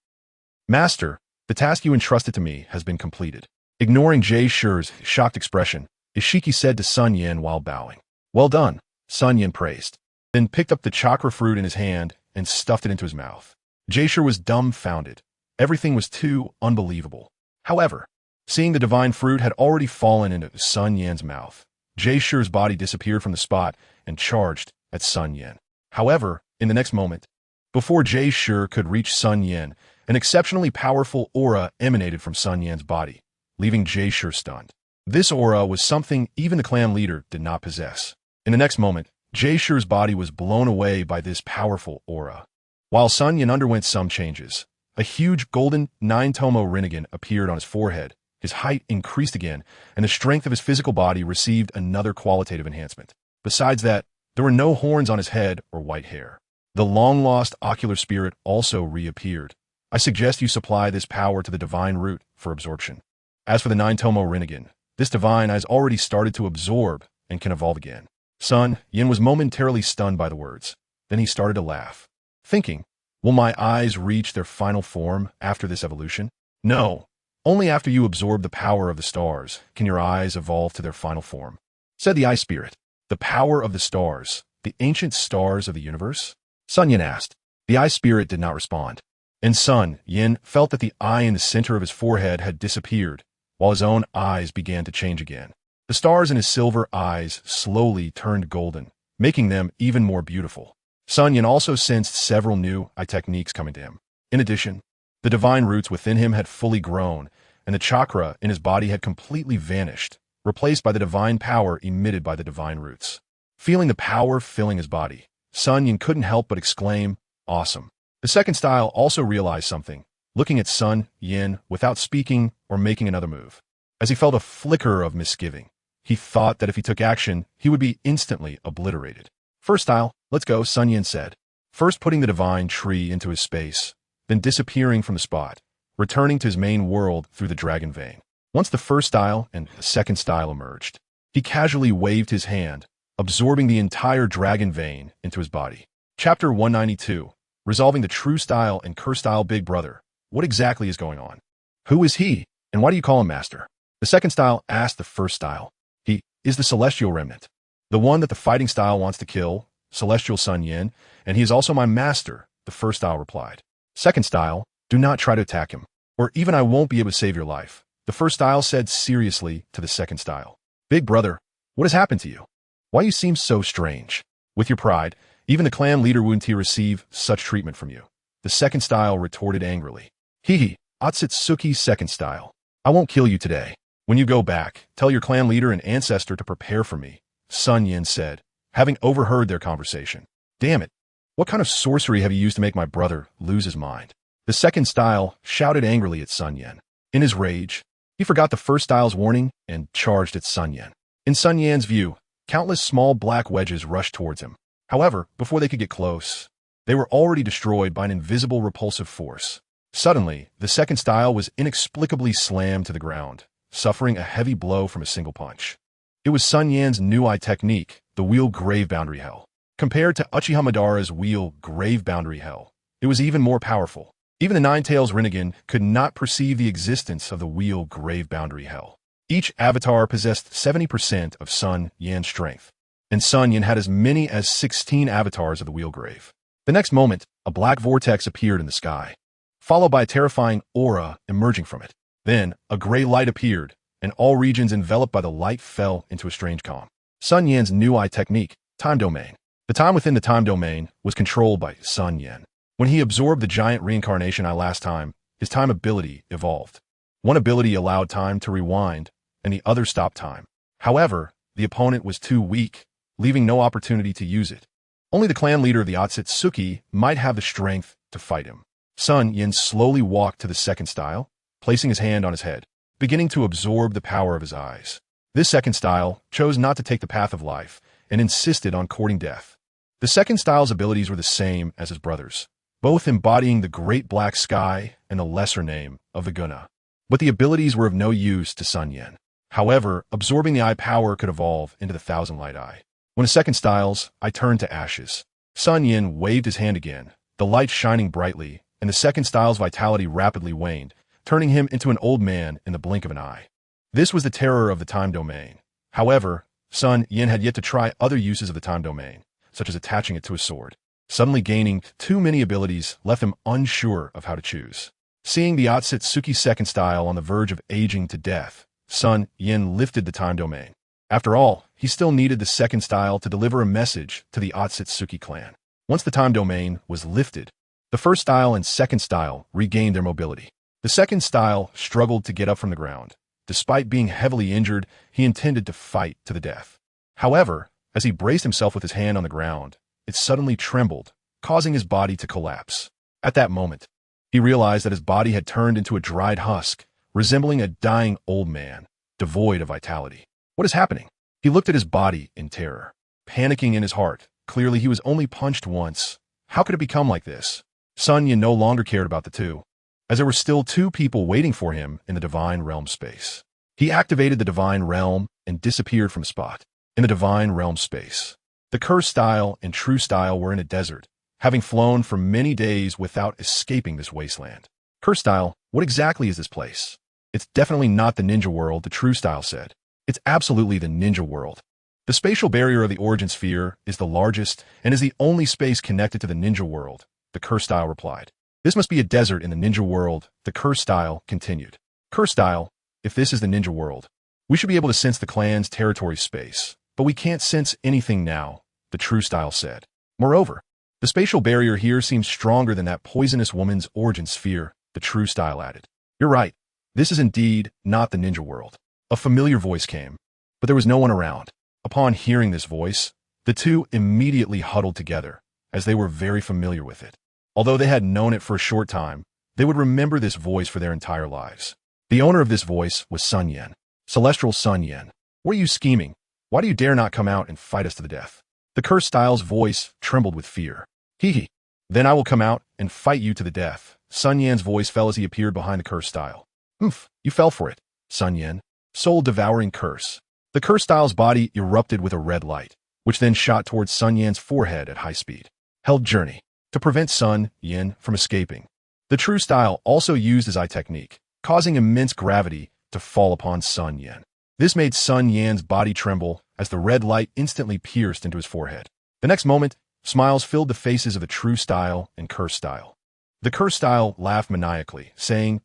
Master, the task you entrusted to me has been completed. Ignoring Jaishur's shocked expression, Ishiki said to SunYan while bowing. Well done, SunYan praised, then picked up the chakra fruit in his hand and stuffed it into his mouth. Jaishur was dumbfounded. Everything was too unbelievable. However, seeing the divine fruit had already fallen into SunYan's mouth, Jae-Shu's body disappeared from the spot and charged at SunYan. However, in the next moment, before Jae-Shu could reach SunYan, an exceptionally powerful aura emanated from SunYan's body, leaving Jae-Shu stunned. This aura was something even the clan leader did not possess. In the next moment, Jae-Shu's body was blown away by this powerful aura. While SunYan underwent some changes, a huge golden 9-tomo rinnegan appeared on his forehead, his height increased again, and the strength of his physical body received another qualitative enhancement. Besides that, there were no horns on his head or white hair. The long-lost ocular spirit also reappeared. I suggest you supply this power to the divine root for absorption. As for the 9-tomo rinnegan, this divine has already started to absorb and can evolve again. SunYan was momentarily stunned by the words. Then he started to laugh, thinking, will my eyes reach their final form after this evolution? No. Only after you absorb the power of the stars can your eyes evolve to their final form, said the Eye Spirit. The power of the stars, the ancient stars of the universe? SunYan asked. The Eye Spirit did not respond. And SunYan felt that the eye in the center of his forehead had disappeared, while his own eyes began to change again. The stars in his silver eyes slowly turned golden, making them even more beautiful. SunYan also sensed several new eye techniques coming to him. In addition, the divine roots within him had fully grown, and the chakra in his body had completely vanished, replaced by the divine power emitted by the divine roots. Feeling the power filling his body, SunYan couldn't help but exclaim, awesome. The second style also realized something, looking at SunYan without speaking or making another move. As he felt a flicker of misgiving, he thought that if he took action, he would be instantly obliterated. First style, let's go, SunYan said, first putting the divine tree into his space, then disappearing from the spot, returning to his main world through the dragon vein. Once the first style and the second style emerged, he casually waved his hand, absorbing the entire dragon vein into his body. Chapter 192, Resolving the True Style and Curse Style. Big brother, what exactly is going on? Who is he, and why do you call him master? The second style asked the first style. He is the celestial remnant, the one that the fighting style wants to kill, celestial SunYan, and he is also my master, the first style replied. Second style, do not try to attack him, or even I won't be able to save your life, the first style said seriously to the second style. Big brother, what has happened to you? Why you seem so strange? With your pride, even the clan leader wouldn't receive such treatment from you. The second style retorted angrily. He, Otsutsuki second style. I won't kill you today. When you go back, tell your clan leader and ancestor to prepare for me, SunYan said, having overheard their conversation. Damn it. What kind of sorcery have you used to make my brother lose his mind? The second style shouted angrily at SunYan. In his rage, he forgot the first style's warning and charged at SunYan. In SunYan's view, countless small black wedges rushed towards him. However, before they could get close, they were already destroyed by an invisible repulsive force. Suddenly, the second style was inexplicably slammed to the ground, suffering a heavy blow from a single punch. It was SunYan's new eye technique, the Wheel Grave Boundary Hell. Compared to Uchiha Madara's Wheel Grave Boundary Hell, it was even more powerful. Even the Nine-Tails Rinnegan could not perceive the existence of the Wheel Grave Boundary Hell. Each avatar possessed 70% of SunYan's strength, and SunYan had as many as 16 avatars of the Wheel Grave. The next moment, a black vortex appeared in the sky, followed by a terrifying aura emerging from it. Then, a gray light appeared, and all regions enveloped by the light fell into a strange calm. SunYan's new eye technique, Time Domain. The time within the time domain was controlled by SunYan. When he absorbed the giant reincarnation eye last time, his time ability evolved. One ability allowed time to rewind, and the other stopped time. However, the opponent was too weak, leaving no opportunity to use it. Only the clan leader of the Otsutsuki might have the strength to fight him. SunYan slowly walked to the second style, placing his hand on his head, beginning to absorb the power of his eyes. This second style chose not to take the path of life and insisted on courting death. The second style's abilities were the same as his brother's, both embodying the great black sky and the lesser name of the Guna. But the abilities were of no use to SunYan. However, absorbing the eye power could evolve into the Thousand Light Eye. When the second style's eye turned to ashes, SunYan waved his hand again, the light shining brightly, and the second style's vitality rapidly waned, turning him into an old man in the blink of an eye. This was the terror of the time domain. However, SunYan had yet to try other uses of the time domain, such as attaching it to a sword. Suddenly gaining too many abilities left him unsure of how to choose. Seeing the Otsutsuki second style on the verge of aging to death, SunYan lifted the time domain. After all, he still needed the second style to deliver a message to the Otsutsuki clan. Once the time domain was lifted, the first style and second style regained their mobility. The second style struggled to get up from the ground. Despite being heavily injured, he intended to fight to the death. However, as he braced himself with his hand on the ground, it suddenly trembled, causing his body to collapse. At that moment, he realized that his body had turned into a dried husk, resembling a dying old man, devoid of vitality. What is happening? He looked at his body in terror, panicking in his heart. Clearly, he was only punched once. How could it become like this? SunYan no longer cared about the two, as there were still two people waiting for him in the Divine Realm space. He activated the Divine Realm and disappeared from the spot. In the Divine Realm space, the Cursed style and True style were in a desert, having flown for many days without escaping this wasteland. Cursed style, what exactly is this place? It's definitely not the ninja world, the True style said. It's absolutely the ninja world. The spatial barrier of the origin sphere is the largest and is the only space connected to the ninja world, the Cursed style replied. This must be a desert in the ninja world, the Cursed style continued. Cursed style, if this is the ninja world, we should be able to sense the clan's territory space, but we can't sense anything now, the True style said. Moreover, the spatial barrier here seems stronger than that poisonous woman's origin sphere, the True style added. You're right. This is indeed not the ninja world. A familiar voice came, but there was no one around. Upon hearing this voice, the two immediately huddled together, as they were very familiar with it. Although they had known it for a short time, they would remember this voice for their entire lives. The owner of this voice was SunYan. Celestial SunYan. What are you scheming? Why do you dare not come out and fight us to the death? The Cursed style's voice trembled with fear. He. Then I will come out and fight you to the death. SunYan's voice fell as he appeared behind the Cursed style. You fell for it, SunYan. Soul-devouring curse. The Cursed style's body erupted with a red light, which then shot towards SunYan's forehead at high speed. Held journey. To prevent SunYan from escaping. The True style also used his eye technique, causing immense gravity to fall upon SunYan. This made SunYan's body tremble as the red light instantly pierced into his forehead. The next moment, smiles filled the faces of the True style and Cursed style. The Cursed style laughed maniacally, saying,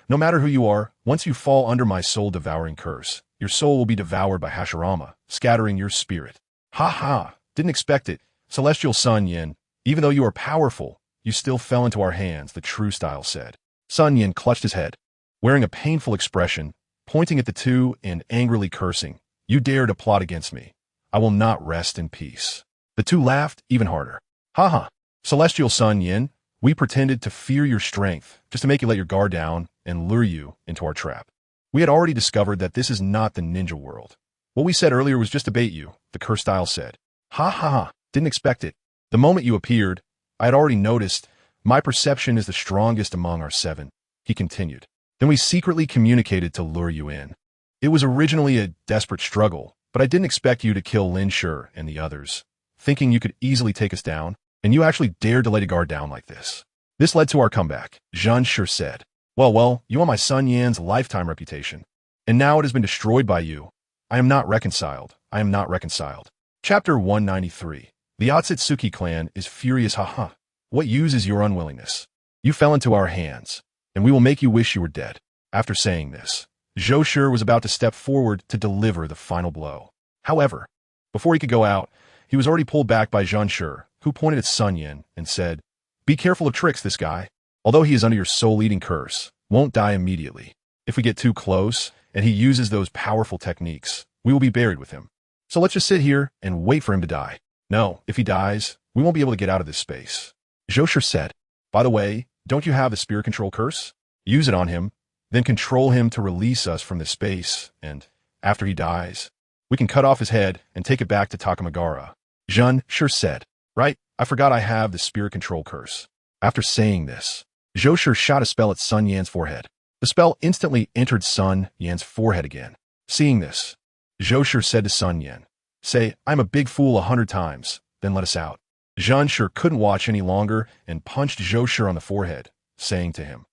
no matter who you are, once you fall under my soul-devouring curse, your soul will be devoured by Hashirama, scattering your spirit. Didn't expect it. Celestial SunYan, even though you are powerful, you still fell into our hands, the True style said. SunYan clutched his head, wearing a painful expression, pointing at the two and angrily cursing. You dare to plot against me. I will not rest in peace. The two laughed even harder. Celestial SunYan, we pretended to fear your strength, just to make you let your guard down and lure you into our trap. We had already discovered that this is not the ninja world. What we said earlier was just to bait you, the Cursed style said. Didn't expect it. The moment you appeared, I had already noticed. My perception is the strongest among our seven, he continued. Then we secretly communicated to lure you in. It was originally a desperate struggle, but I didn't expect you to kill Lin Shur and the others, thinking you could easily take us down, and you actually dared to lay your guard down like this. This led to our comeback, Zhan Shur said. Well, you want my SunYan's lifetime reputation, and now it has been destroyed by you. I am not reconciled. Chapter 193. The Otsutsuki clan is furious. What use is your unwillingness? You fell into our hands, and we will make you wish you were dead. After saying this, Zhou Shur was about to step forward to deliver the final blow. However, before he could go out, he was already pulled back by Zhan Shur, who pointed at SunYan and said, Be careful of tricks, this guy. Although he is under your soul-eating curse, won't die immediately. If we get too close, and he uses those powerful techniques, we will be buried with him. So let's just sit here and wait for him to die. No, if he dies, we won't be able to get out of this space. Zhou Shur said, By the way, don't you have the spirit control curse? Use it on him, then control him to release us from this space, and after he dies, we can cut off his head and take it back to Takamagara. Zhan Shur said, Right, I forgot I have the spirit control curse. After saying this, Zhou Shur shot a spell at SunYan's forehead. The spell instantly entered SunYan's forehead again. Seeing this, Zhou Shur said to SunYan, Say, I'm a big fool 100 times, then let us out. Zhan Shur couldn't watch any longer and punched Zhou Shur on the forehead, saying to him,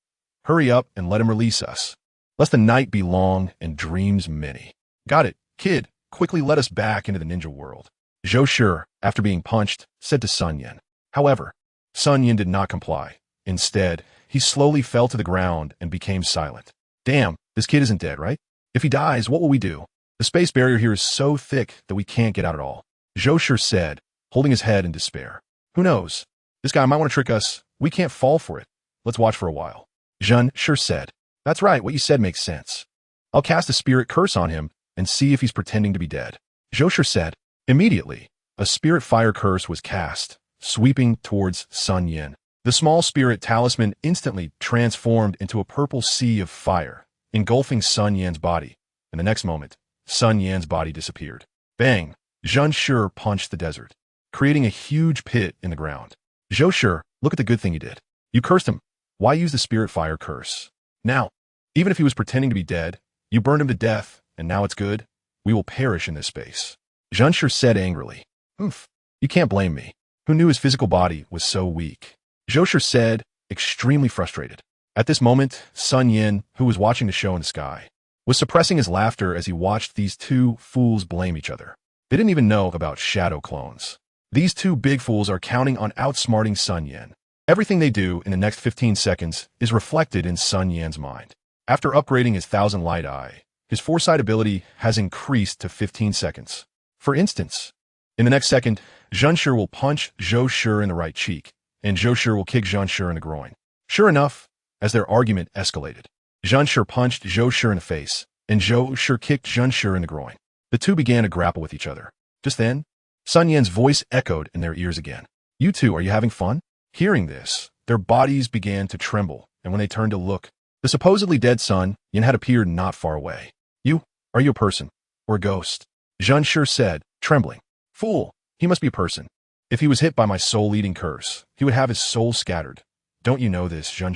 Hurry up and let him release us. Lest the night be long and dreams many. Got it, kid, quickly let us back into the ninja world. Zhou Shur, after being punched, said to SunYan. However, SunYan did not comply. Instead, he slowly fell to the ground and became silent. Damn, this kid isn't dead, right? If he dies, what will we do? The space barrier here is so thick that we can't get out at all. Zhou said, holding his head in despair. Who knows? This guy might want to trick us. We can't fall for it. Let's watch for a while. Zhen said, that's right, what you said makes sense. I'll cast a spirit curse on him and see if he's pretending to be dead. Zhou said. Immediately, a spirit fire curse was cast, sweeping towards SunYan. The small spirit talisman instantly transformed into a purple sea of fire, engulfing SunYan's body. In the next moment, SunYan's body disappeared. Bang! Zhen punched the desert, creating a huge pit in the ground. Zhou, look at the good thing you did. You cursed him. Why use the spirit fire curse? Now, even if he was pretending to be dead, you burned him to death, and now it's good. We will perish in this space. Zhen said angrily. Oof, you can't blame me. Who knew his physical body was so weak? Zhou said, extremely frustrated. At this moment, SunYan, who was watching the show in the sky, was suppressing his laughter as he watched these two fools blame each other. They didn't even know about shadow clones. These two big fools are counting on outsmarting SunYan. Everything they do in the next 15 seconds is reflected in SunYan's mind. After upgrading his 1000 light eye, his foresight ability has increased to 15 seconds. For instance, in the next second, Zhen will punch Zhou in the right cheek, and Zhou will kick Zhen in the groin. Sure enough, as their argument escalated, Zhen punched Zhou in the face, and Zhou kicked Zhen in the groin. The two began to grapple with each other. Just then, SunYan's voice echoed in their ears again. You two, are you having fun? Hearing this, their bodies began to tremble, and when they turned to look, the supposedly dead SunYan had appeared not far away. Are you a person? Or a ghost? Zhen said, trembling. Fool, he must be a person. If he was hit by my soul-eating curse, he would have his soul scattered. Don't you know this, Zhen?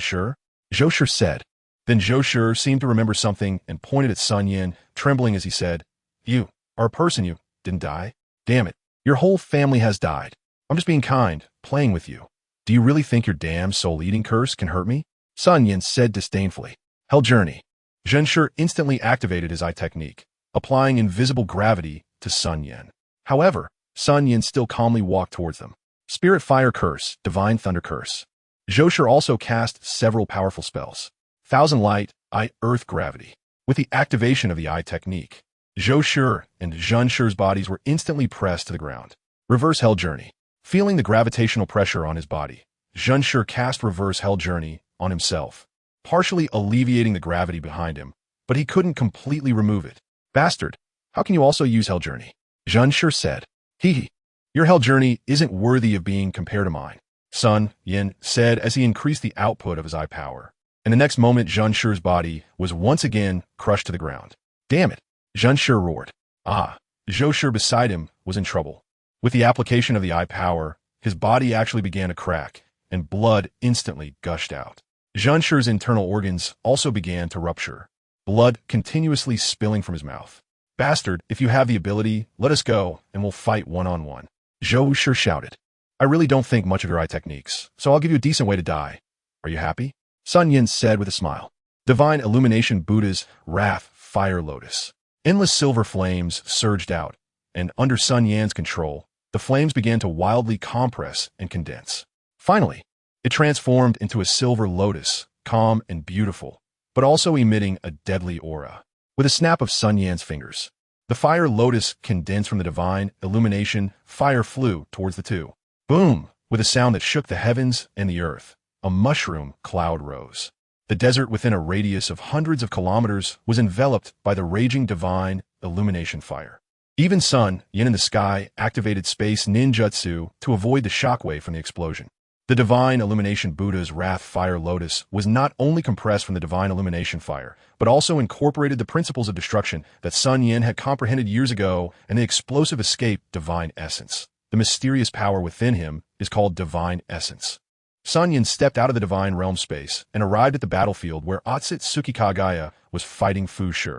Zhou said. Then Zhou seemed to remember something and pointed at SunYan, trembling as he said, You are a person, you didn't die? Damn it, your whole family has died. I'm just being kind, playing with you. Do you really think your damn soul-eating curse can hurt me? SunYan said disdainfully. Hell journey. Zhen instantly activated his eye technique, applying invisible gravity to SunYan. However, SunYan still calmly walked towards them. Spirit Fire Curse, Divine Thunder Curse. Zhou also cast several powerful spells. 1000 Light, Eye Earth Gravity. With the activation of the eye technique, Zhou and Zhen's bodies were instantly pressed to the ground. Reverse Hell Journey. Feeling the gravitational pressure on his body, Zhen cast Reverse Hell Journey on himself, partially alleviating the gravity behind him, but he couldn't completely remove it. Bastard, how can you also use Hell Journey? Zhen said. Hee, your Hell Journey isn't worthy of being compared to mine, SunYan said as he increased the output of his eye power. In the next moment, Zhen's body was once again crushed to the ground. Damn it, Zhen roared. Zhou beside him was in trouble. With the application of the eye power, his body actually began to crack, and blood instantly gushed out. Zhen's internal organs also began to rupture, blood continuously spilling from his mouth. Bastard, if you have the ability, let us go, and we'll fight one-on-one. Zhou shouted. I really don't think much of your eye techniques, so I'll give you a decent way to die. Are you happy? SunYan said with a smile. Divine Illumination Buddha's Wrath Fire Lotus. Endless silver flames surged out, and under SunYan's control, the flames began to wildly compress and condense. Finally, it transformed into a silver lotus, calm and beautiful, but also emitting a deadly aura. With a snap of SunYan's fingers, the fire lotus condensed from the divine illumination, fire flew towards the two. Boom! With a sound that shook the heavens and the earth, a mushroom cloud rose. The desert within a radius of hundreds of kilometers was enveloped by the raging divine illumination fire. Even SunYan in the sky activated space ninjutsu to avoid the shockwave from the explosion. The Divine Illumination Buddha's Wrath Fire Lotus was not only compressed from the Divine Illumination Fire, but also incorporated the principles of destruction that SunYan had comprehended years ago and the explosive escape Divine Essence. The mysterious power within him is called Divine Essence. SunYan stepped out of the Divine Realm space and arrived at the battlefield where Otsutsuki was fighting Fu Shi.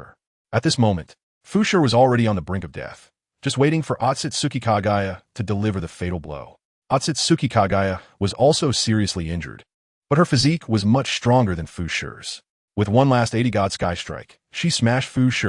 At this moment, Fu Shi was already on the brink of death, just waiting for Otsutsuki to deliver the fatal blow. Otsutsuki was also seriously injured, but her physique was much stronger than Fu Shi's. With one last 80-God Sky Strike, she smashed Fu Shi,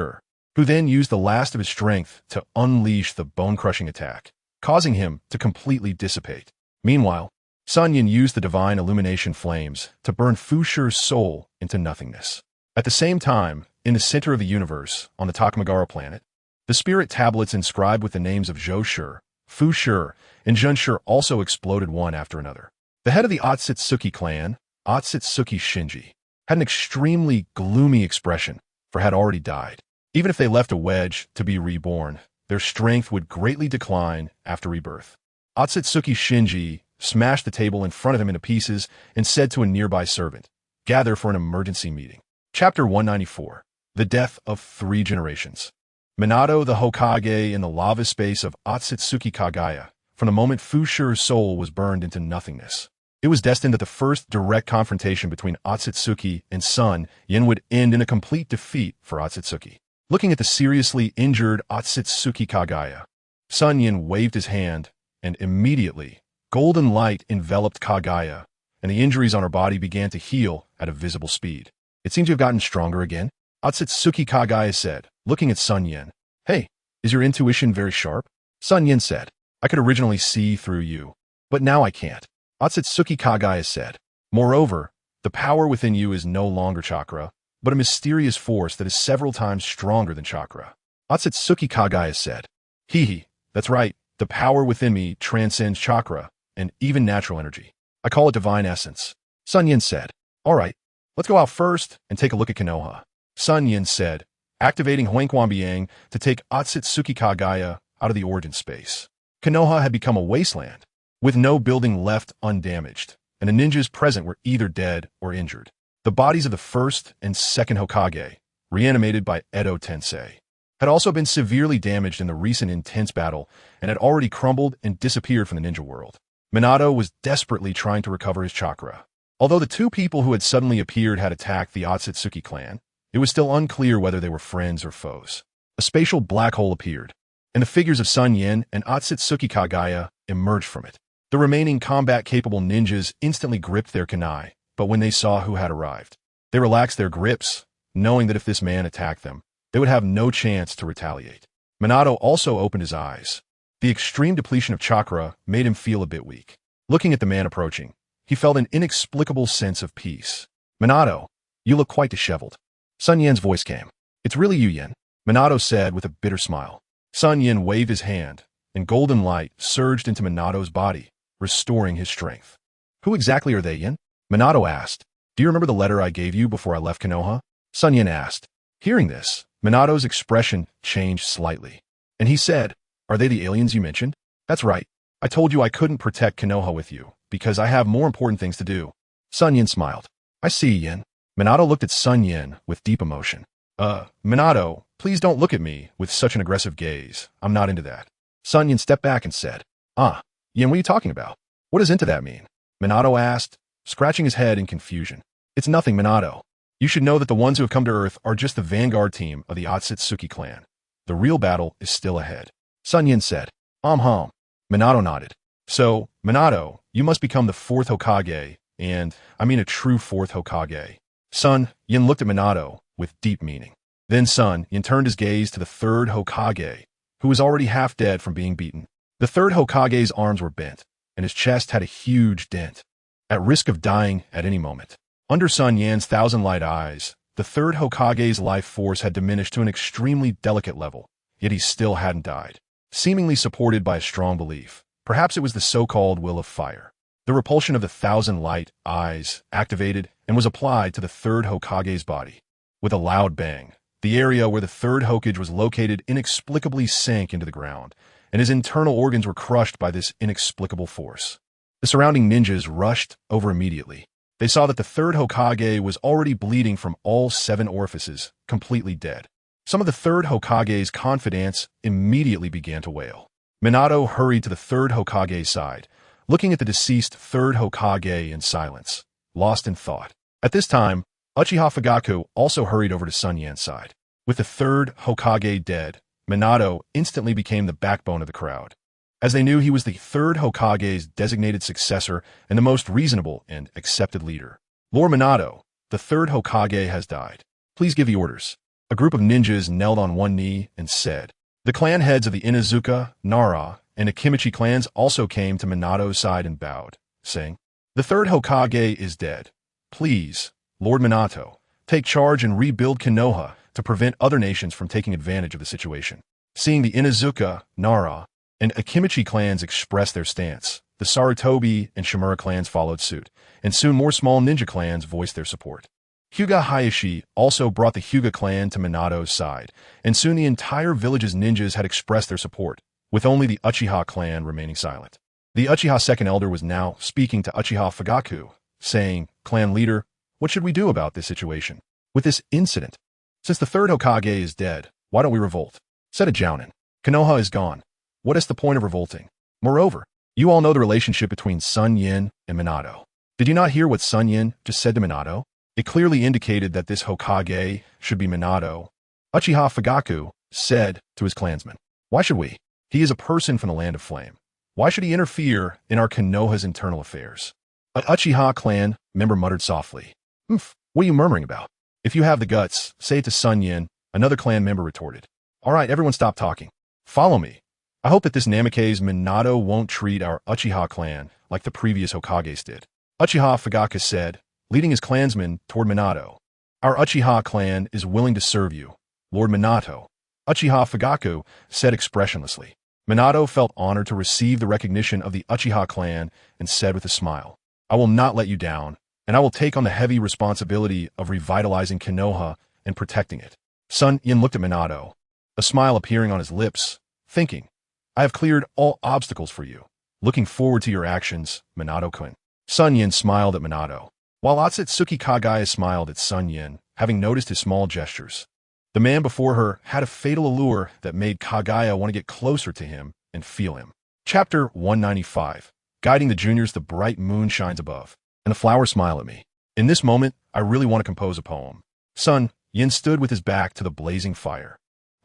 who then used the last of his strength to unleash the bone-crushing attack, causing him to completely dissipate. Meanwhile, SunYan used the divine illumination flames to burn Fushi's soul into nothingness. At the same time, in the center of the universe, on the Takamagara planet, the spirit tablets inscribed with the names of Zhou, Fushi, and Junshi also exploded one after another. The head of the Otsutsuki clan, Otsutsuki Shinji, had an extremely gloomy expression, for had already died. Even if they left a wedge to be reborn, their strength would greatly decline after rebirth. Otsutsuki Shinji smashed the table in front of him into pieces and said to a nearby servant, "Gather for an emergency meeting." Chapter 194. The Death of 3 Generations. Minato the Hokage in the lava space of Otsutsuki Kagaya, from the moment Fushi's soul was burned into nothingness. It was destined that the first direct confrontation between Otsutsuki and SunYan would end in a complete defeat for Otsutsuki. Looking at the seriously injured Otsutsuki Kagaya, SunYan waved his hand, and immediately, golden light enveloped Kagaya, and the injuries on her body began to heal at a visible speed. "It seems you've gotten stronger again," Otsutsuki Kagaya said, looking at SunYan. "Hey, is your intuition very sharp?" SunYan said, "I could originally see through you, but now I can't." Otsutsuki Kagaya said, "Moreover, the power within you is no longer chakra, but a mysterious force that is several times stronger than chakra." Otsutsuki Kagaya said, "He, that's right, the power within me transcends chakra and even natural energy. I call it divine essence." SunYan said, "All right, let's go out first and take a look at Konoha." SunYan said, activating Huangquanbiang to take Otsutsuki Kagaya out of the origin space. Konoha had become a wasteland, with no building left undamaged, and the ninjas present were either dead or injured. The bodies of the first and second Hokage, reanimated by Edo Tensei, had also been severely damaged in the recent intense battle and had already crumbled and disappeared from the ninja world. Minato was desperately trying to recover his chakra. Although the 2 people who had suddenly appeared had attacked the Otsutsuki clan, it was still unclear whether they were friends or foes. A spatial black hole appeared, and the figures of SunYan and Otsutsuki Kagaya emerged from it. The remaining combat-capable ninjas instantly gripped their kunai, but when they saw who had arrived, they relaxed their grips, knowing that if this man attacked them, they would have no chance to retaliate. Minato also opened his eyes. The extreme depletion of chakra made him feel a bit weak. Looking at the man approaching, he felt an inexplicable sense of peace. "Minato, you look quite disheveled." SunYan's voice came. "It's really you, Yan," Minato said with a bitter smile. SunYan waved his hand, and golden light surged into Minato's body, restoring his strength. "Who exactly are they, Yan?" Minato asked. "Do you remember the letter I gave you before I left Konoha?" SunYan asked. Hearing this, Minato's expression changed slightly, and he said, "Are they the aliens you mentioned?" "That's right. I told you I couldn't protect Konoha with you, because I have more important things to do." SunYan smiled. "I see, Yan." Minato looked at SunYan with deep emotion. Minato, please don't look at me with such an aggressive gaze. I'm not into that." SunYan stepped back and said, Yan, what are you talking about? What does into that mean?" Minato asked, scratching his head in confusion. "It's nothing, Minato. You should know that the ones who have come to Earth are just the vanguard team of the Otsutsuki clan. The real battle is still ahead." SunYan said, Minato nodded. "So, Minato, you must become the 4th Hokage, and I mean a true 4th Hokage." SunYan looked at Minato with deep meaning. Then SunYan turned his gaze to the 3rd Hokage, who was already half dead from being beaten. The 3rd Hokage's arms were bent, and his chest had a huge dent, at risk of dying at any moment. Under SunYan's 1,000 light eyes, the 3rd Hokage's life force had diminished to an extremely delicate level, yet he still hadn't died. Seemingly supported by a strong belief, perhaps it was the so-called will of fire. The repulsion of the 1,000 light eyes activated and was applied to the 3rd Hokage's body. With a loud bang, the area where the 3rd Hokage was located inexplicably sank into the ground, and his internal organs were crushed by this inexplicable force. The surrounding ninjas rushed over immediately. They saw that the 3rd Hokage was already bleeding from all 7 orifices, completely dead. Some of the 3rd Hokage's confidants immediately began to wail. Minato hurried to the 3rd Hokage's side, looking at the deceased 3rd Hokage in silence, lost in thought. At this time, Uchiha Fugaku also hurried over to SunYan's side. With the 3rd Hokage dead, Minato instantly became the backbone of the crowd, as they knew he was the 3rd Hokage's designated successor and the most reasonable and accepted leader. "Lord Minato, the 3rd Hokage has died. Please give the orders." A group of ninjas knelt on one knee and said. The clan heads of the Inuzuka, Nara, and Akimichi clans also came to Minato's side and bowed, saying, "The third Hokage is dead. Please, Lord Minato, take charge and rebuild Konoha to prevent other nations from taking advantage of the situation." Seeing the Inuzuka, Nara, and Akimichi clans express their stance, the Sarutobi and Shimura clans followed suit, and soon more small ninja clans voiced their support. Hyuga Hayashi also brought the Hyuga clan to Minato's side, and soon the entire village's ninjas had expressed their support, with only the Uchiha clan remaining silent. The Uchiha second elder was now speaking to Uchiha Fugaku, saying, "Clan leader, what should we do about this situation? With this incident? Since the third Hokage is dead, why don't we revolt?" Said a Jounin. "Konoha is gone. What is the point of revolting? Moreover, you all know the relationship between SunYan and Minato. Did you not hear what SunYan just said to Minato? It clearly indicated that this Hokage should be Minato." Uchiha Fugaku said to his clansmen, "Why should we? He is a person from the land of flame. Why should he interfere in our Konoha's internal affairs?" An Uchiha clan member muttered softly, "What are you murmuring about? If you have the guts, say it to SunYan," another clan member retorted. "All right, everyone stop talking. Follow me. I hope that this Namikaze Minato won't treat our Uchiha clan like the previous Hokages did." Uchiha Fugaku said, leading his clansmen toward Minato. "Our Uchiha clan is willing to serve you, Lord Minato," Uchiha Fugaku said expressionlessly. Minato felt honored to receive the recognition of the Uchiha clan and said with a smile, "I will not let you down, and I will take on the heavy responsibility of revitalizing Konoha and protecting it." SunYan looked at Minato, a smile appearing on his lips, thinking, "I have cleared all obstacles for you. Looking forward to your actions, Minato-kun." SunYan smiled at Minato, while Otsutsuki Kagaya smiled at SunYan, having noticed his small gestures. The man before her had a fatal allure that made Kagaya want to get closer to him and feel him. Chapter 195. Guiding the juniors, the bright moon shines above, and the flowers smile at me. In this moment, I really want to compose a poem. SunYan stood with his back to the blazing fire,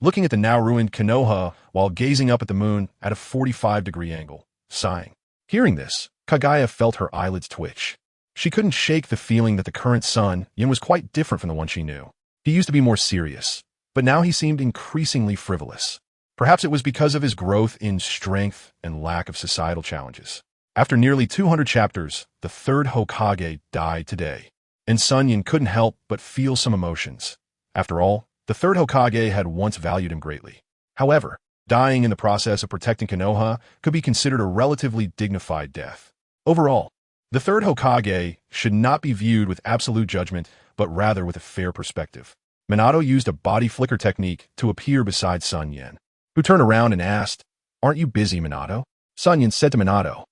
looking at the now ruined Konoha while gazing up at the moon at a 45-degree angle, sighing. Hearing this, Kagaya felt her eyelids twitch. She couldn't shake the feeling that the current SunYan was quite different from the one she knew. He used to be more serious, but now he seemed increasingly frivolous. Perhaps it was because of his growth in strength and lack of societal challenges. After nearly 200 chapters, the third Hokage died today, and SunYan couldn't help but feel some emotions. After all, the third Hokage had once valued him greatly. However, dying in the process of protecting Konoha could be considered a relatively dignified death. Overall, the third Hokage should not be viewed with absolute judgment, but rather with a fair perspective. Minato used a body flicker technique to appear beside SunYan, who turned around and asked, "Aren't you busy, Minato?" SunYan said to Minato,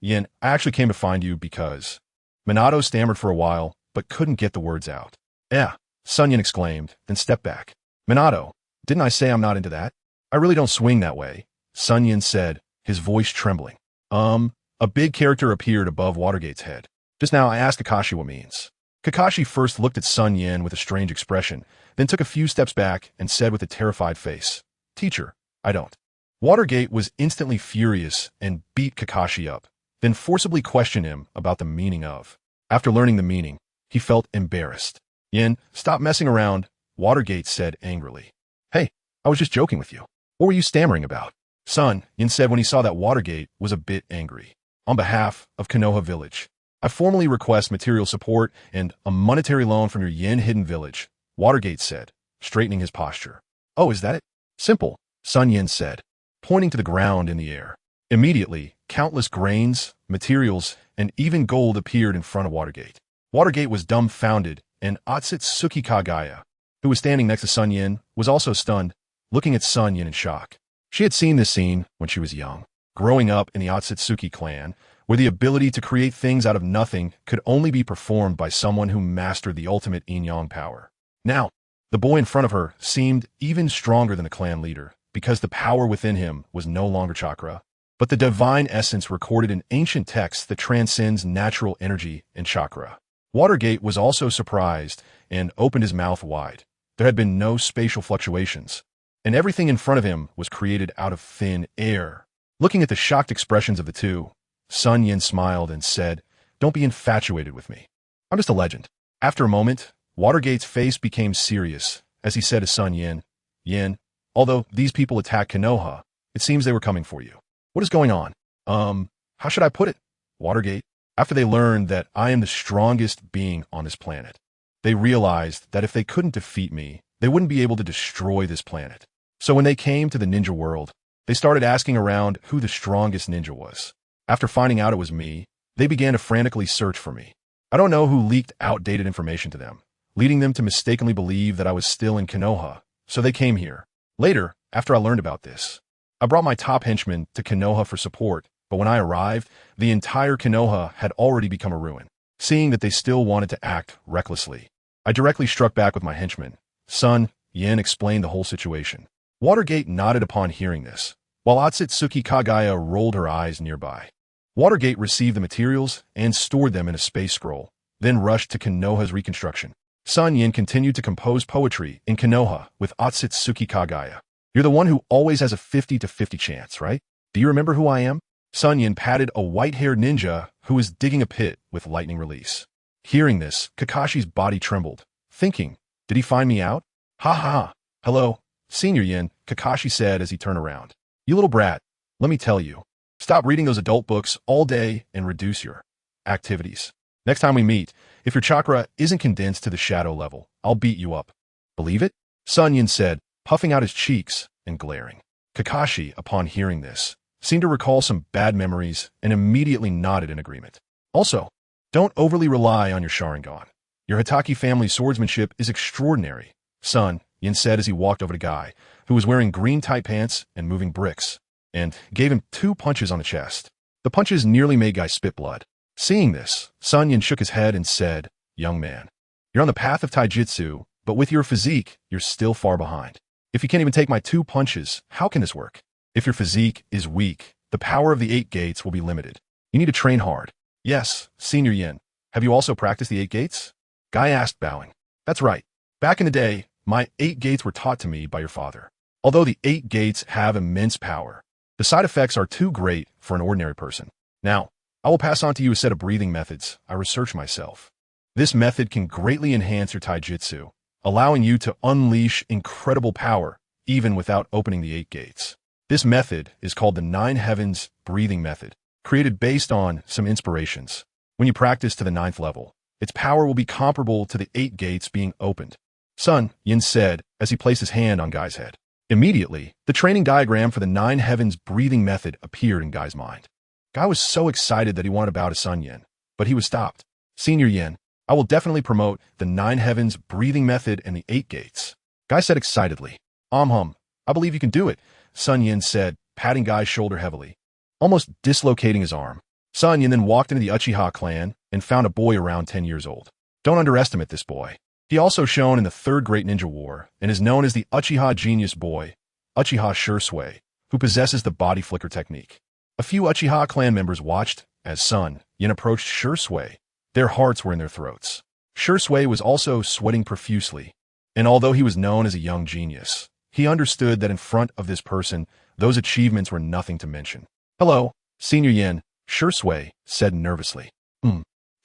Yin, I actually came to find you because..." Minato stammered for a while, but couldn't get the words out. "Yeah," SunYan exclaimed, then stepped back. "Minato, didn't I say I'm not into that? I really don't swing that way," SunYan said, his voice trembling. A big character appeared above Watergate's head. Just now I asked Kakashi what means. Kakashi first looked at SunYan with a strange expression, then took a few steps back and said with a terrified face, "Teacher, I don't." Watergate was instantly furious and beat Kakashi up, then forcibly questioned him about the meaning of. After learning the meaning, he felt embarrassed. "Yin, stop messing around," Watergate said angrily. "Hey, I was just joking with you. What were you stammering about?" SunYan said when he saw that Watergate was a bit angry. "On behalf of Konoha Village, I formally request material support and a monetary loan from your Yin hidden village," Watergate said, straightening his posture. "Oh, is that it? Simple," SunYan said, pointing to the ground in the air. Immediately, countless grains, materials, and even gold appeared in front of Watergate. Watergate was dumbfounded, and Otsutsuki Kagaya, who was standing next to SunYan, was also stunned, looking at SunYan in shock. She had seen this scene when she was young, growing up in the Otsutsuki clan, where the ability to create things out of nothing could only be performed by someone who mastered the ultimate yin-yang power. Now, the boy in front of her seemed even stronger than the clan leader, because the power within him was no longer chakra, but the divine essence recorded in ancient texts that transcends natural energy and chakra. Watergate was also surprised and opened his mouth wide. There had been no spatial fluctuations, and everything in front of him was created out of thin air. Looking at the shocked expressions of the two, SunYan smiled and said, "Don't be infatuated with me. I'm just a legend." After a moment, Watergate's face became serious as he said to SunYan, "Yin, although these people attacked Konoha, it seems they were coming for you. What is going on? How should I put it? Watergate? After they learned that I am the strongest being on this planet, they realized that if they couldn't defeat me, they wouldn't be able to destroy this planet. So when they came to the ninja world, they started asking around who the strongest ninja was. After finding out it was me, they began to frantically search for me. I don't know who leaked outdated information to them, leading them to mistakenly believe that I was still in Konoha, so they came here. Later, after I learned about this, I brought my top henchman to Konoha for support, but when I arrived, the entire Konoha had already become a ruin. Seeing that they still wanted to act recklessly, I directly struck back with my henchman. SunYan explained the whole situation. Watergate nodded upon hearing this, while Otsutsuki Kagaya rolled her eyes nearby. Watergate received the materials and stored them in a space scroll, then rushed to Konoha's reconstruction. SunYan continued to compose poetry in Konoha with Otsutsuki Kagaya. You're the one who always has a 50-50 chance, right? Do you remember who I am? SunYan patted a white-haired ninja who was digging a pit with lightning release. Hearing this, Kakashi's body trembled, thinking, did he find me out? Ha ha ha. Hello, Senior Yin, Kakashi said as he turned around. You little brat, let me tell you. Stop reading those adult books all day and reduce your activities. Next time we meet, if your chakra isn't condensed to the shadow level, I'll beat you up. Believe it? SunYan said, puffing out his cheeks and glaring. Kakashi, upon hearing this, seemed to recall some bad memories and immediately nodded in agreement. Also, don't overly rely on your Sharingan. Your Hitaki family swordsmanship is extraordinary, SunYan said as he walked over to Guy, who was wearing green tight pants and moving bricks, and gave him 2 punches on the chest. The punches nearly made Guy spit blood. Seeing this, SunYan shook his head and said, young man, you're on the path of taijutsu, but with your physique, you're still far behind. If you can't even take my 2 punches, how can this work? If your physique is weak, the power of the 8 gates will be limited. You need to train hard. Yes, Senior Yin. Have you also practiced the 8 gates? Guy asked, bowing. That's right. Back in the day, my 8 gates were taught to me by your father. Although the 8 gates have immense power, the side effects are too great for an ordinary person. Now, I will pass on to you a set of breathing methods I researched myself. This method can greatly enhance your taijutsu, allowing you to unleash incredible power even without opening the 8 gates. This method is called the 9 Heavens breathing method, created based on some inspirations. When you practice to the 9th level, its power will be comparable to the 8 gates being opened. SunYan said as he placed his hand on Guy's head. Immediately, the training diagram for the 9 Heavens breathing method appeared in Guy's mind. Guy was so excited that he wanted to bow to SunYan, but he was stopped. Senior Yin, I will definitely promote the 9 Heavens breathing method and the 8 gates. Guy said excitedly. I believe you can do it, SunYan said, patting Guy's shoulder heavily, almost dislocating his arm. SunYan then walked into the Uchiha clan and found a boy around 10 years old. Don't underestimate this boy. He also shone in the 3rd Great Ninja War and is known as the Uchiha Genius Boy, Uchiha Shursui, who possesses the body flicker technique. A few Uchiha clan members watched as SunYan approached Shursui. Their hearts were in their throats. Shursui was also sweating profusely, and although he was known as a young genius, he understood that in front of this person, those achievements were nothing to mention. Hello, Senior Yin, Shursui said nervously.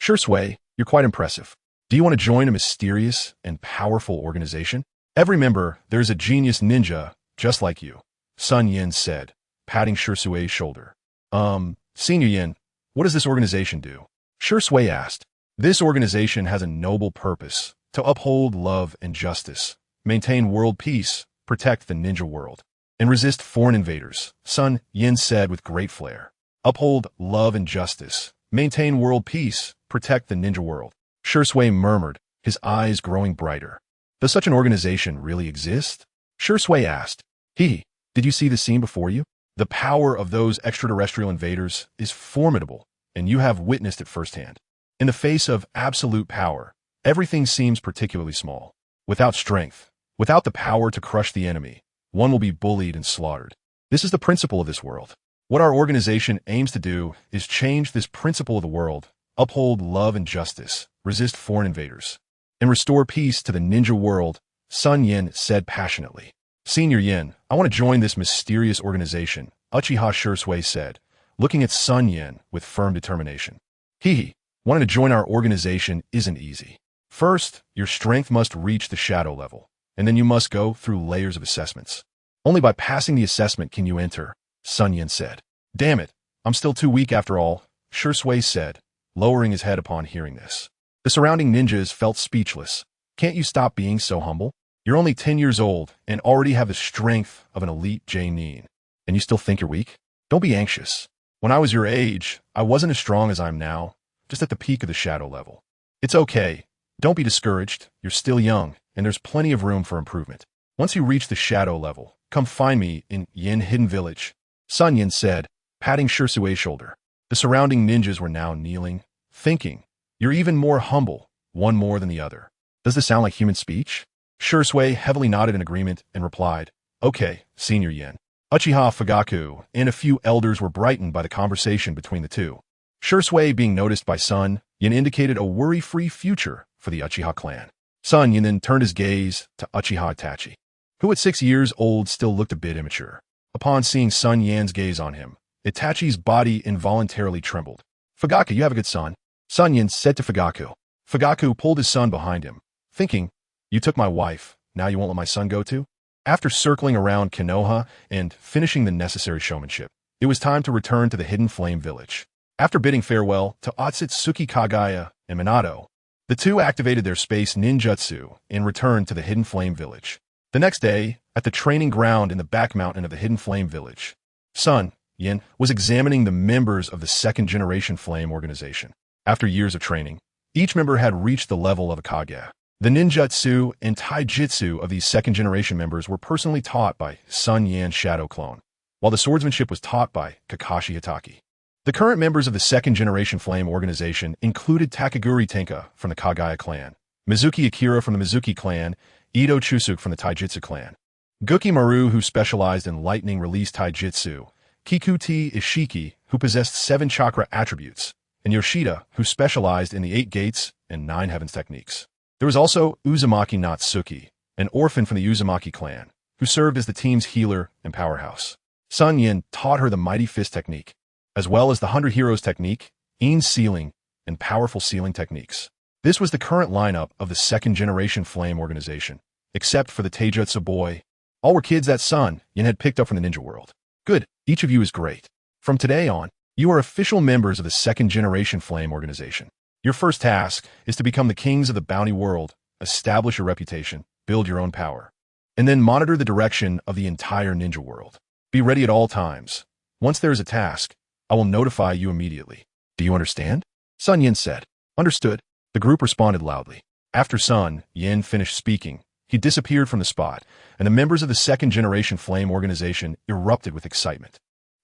Shursui, you're quite impressive. Do you want to join a mysterious and powerful organization? Every member, there's a genius ninja just like you, SunYan said, patting Shursui's shoulder. Senior Yin, what does this organization do? Shursui asked. This organization has a noble purpose, to uphold love and justice, maintain world peace, protect the ninja world, and resist foreign invaders, SunYan said with great flair. Uphold love and justice, maintain world peace, protect the ninja world. Shursui murmured, his eyes growing brighter. Does such an organization really exist? Shursui asked. Did you see the scene before you? The power of those extraterrestrial invaders is formidable, and you have witnessed it firsthand. In the face of absolute power, everything seems particularly small. Without strength, without the power to crush the enemy, one will be bullied and slaughtered. This is the principle of this world. What our organization aims to do is change this principle of the world, uphold love and justice, resist foreign invaders, and restore peace to the ninja world, SunYan said passionately. Senior Yin, I want to join this mysterious organization, Uchiha Shursui said, looking at SunYan with firm determination. Wanting to join our organization isn't easy. First, your strength must reach the shadow level, and then you must go through layers of assessments. Only by passing the assessment can you enter, SunYan said. Damn it, I'm still too weak after all, Shursui said, lowering his head upon hearing this. The surrounding ninjas felt speechless. Can't you stop being so humble? You're only 10 years old and already have the strength of an elite Jainin. And you still think you're weak? Don't be anxious. When I was your age, I wasn't as strong as I am now, just at the peak of the shadow level. It's okay. Don't be discouraged. You're still young, and there's plenty of room for improvement. Once you reach the shadow level, come find me in Yin Hidden Village, SunYan said, patting Shursui's shoulder. The surrounding ninjas were now kneeling, thinking, you're even more humble, one more than the other. Does this sound like human speech? Shursui heavily nodded in agreement and replied, okay, Senior Yin. Uchiha Fugaku and a few elders were brightened by the conversation between the two. Shursui being noticed by SunYan indicated a worry-free future for the Uchiha clan. SunYan then turned his gaze to Uchiha Itachi, who at 6 years old still looked a bit immature. Upon seeing SunYan's gaze on him, Itachi's body involuntarily trembled. Fugaku, you have a good son, SunYan said to Fugaku. Fugaku pulled his son behind him, thinking, you took my wife, now you won't let my son go too? After circling around Konoha and finishing the necessary showmanship, it was time to return to the Hidden Flame Village. After bidding farewell to Otsutsuki Kagaya and Minato, the two activated their space ninjutsu and returned to the Hidden Flame Village. The next day, at the training ground in the back mountain of the Hidden Flame Village, SunYan was examining the members of the second-generation Flame organization. After years of training, each member had reached the level of a Kage. The ninjutsu and taijutsu of these second-generation members were personally taught by SunYan's shadow clone, while the swordsmanship was taught by Kakashi Hatake. The current members of the second-generation Flame organization included Takaguri Tenka from the Kagaya clan, Mizuki Akira from the Mizuki clan, Ito Chusuk from the Taijutsu clan, Guki Maru who specialized in lightning release taijutsu, Kikuchi Ishiki who possessed 7 chakra attributes, and Yoshida who specialized in the 8 gates and 9 heavens techniques. There was also Uzumaki Natsuki, an orphan from the Uzumaki clan, who served as the team's healer and powerhouse. SunYan taught her the Mighty Fist technique, as well as the 100 Heroes technique, Ein Sealing, and powerful sealing techniques. This was the current lineup of the second-generation Flame organization, except for the Taijutsu boy. All were kids that SunYan had picked up from the ninja world. Good, each of you is great. From today on, you are official members of the second-generation Flame organization. Your first task is to become the kings of the bounty world, establish your reputation, build your own power, and then monitor the direction of the entire ninja world. Be ready at all times. Once there is a task, I will notify you immediately. Do you understand? SunYan said. Understood. The group responded loudly. After SunYan finished speaking, he disappeared from the spot, and the members of the second-generation Flame organization erupted with excitement.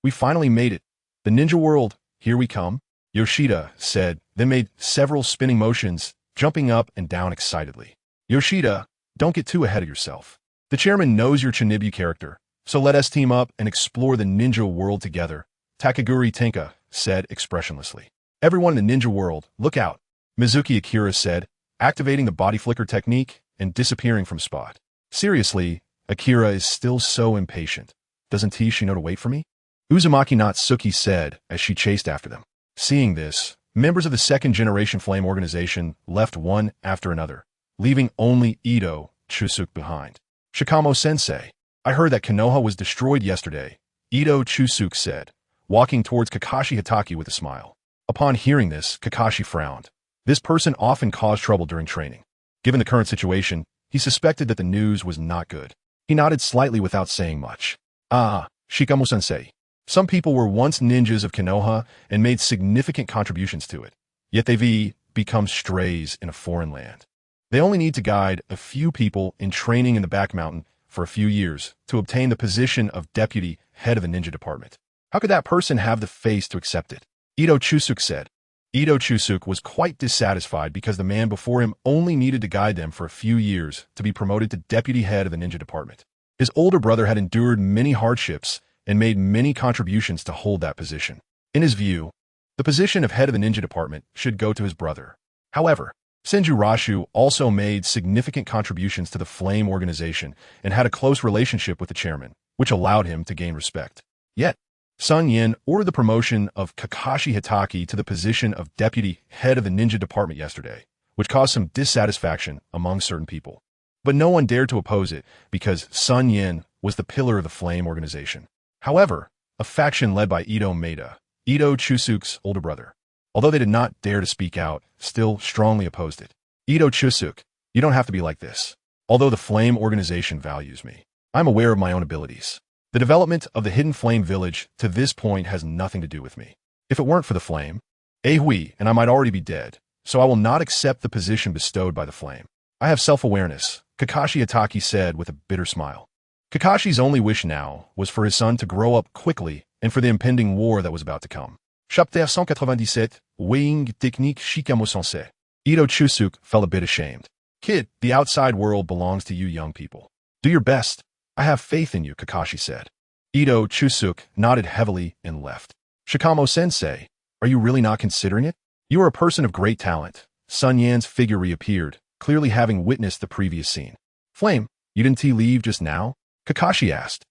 We finally made it. The ninja world, here we come. Yoshida said, then made several spinning motions, jumping up and down excitedly. Yoshida, don't get too ahead of yourself. The chairman knows your Chinibu character, so let us team up and explore the ninja world together, Takaguri Tenka said expressionlessly. Everyone in the ninja world, look out, Mizuki Akira said, activating the body flicker technique and disappearing from spot. Seriously, Akira is still so impatient. Doesn't she know to wait for me? Uzumaki Natsuki said as she chased after them. Seeing this, members of the second-generation Flame organization left one after another, leaving only Ito Chusuk behind. Shikamo-sensei, I heard that Konoha was destroyed yesterday, Ito Chusuk said, walking towards Kakashi Hatake with a smile. Upon hearing this, Kakashi frowned. This person often caused trouble during training. Given the current situation, he suspected that the news was not good. He nodded slightly without saying much. Shikamo-sensei. Some people were once ninjas of Konoha and made significant contributions to it, yet they've become strays in a foreign land. They only need to guide a few people in training in the back mountain for a few years to obtain the position of deputy head of the ninja department. How could that person have the face to accept it? Ito Chusuk said. Ito Chusuk was quite dissatisfied because the man before him only needed to guide them for a few years to be promoted to deputy head of the ninja department. His older brother had endured many hardships and made many contributions to hold that position. In his view, the position of head of the ninja department should go to his brother. However, Senju Rashu also made significant contributions to the Flame organization and had a close relationship with the chairman, which allowed him to gain respect. Yet, SunYan ordered the promotion of Kakashi Hatake to the position of deputy head of the ninja department yesterday, which caused some dissatisfaction among certain people. But no one dared to oppose it because SunYan was the pillar of the Flame organization. However, a faction led by Ito Maeda, Ito Chusuk's older brother. Although they did not dare to speak out, still strongly opposed it. Ito Chusuk, you don't have to be like this. Although the Flame organization values me, I'm aware of my own abilities. The development of the Hidden Flame village to this point has nothing to do with me. If it weren't for the Flame, Hui and I might already be dead, so I will not accept the position bestowed by the Flame. I have self-awareness, Kakashi Hatake said with a bitter smile. Kakashi's only wish now was for his son to grow up quickly and for the impending war that was about to come. Chapitre 197, Weighing Technique Shikamo Sensei. Ito Chusuk felt a bit ashamed. Kid, the outside world belongs to you young people. Do your best. I have faith in you, Kakashi said. Ito Chusuk nodded heavily and left. Shikamo-sensei, are you really not considering it? You are a person of great talent. SunYan's figure reappeared, clearly having witnessed the previous scene. Flame, you didn't leave just now? Kakashi asked.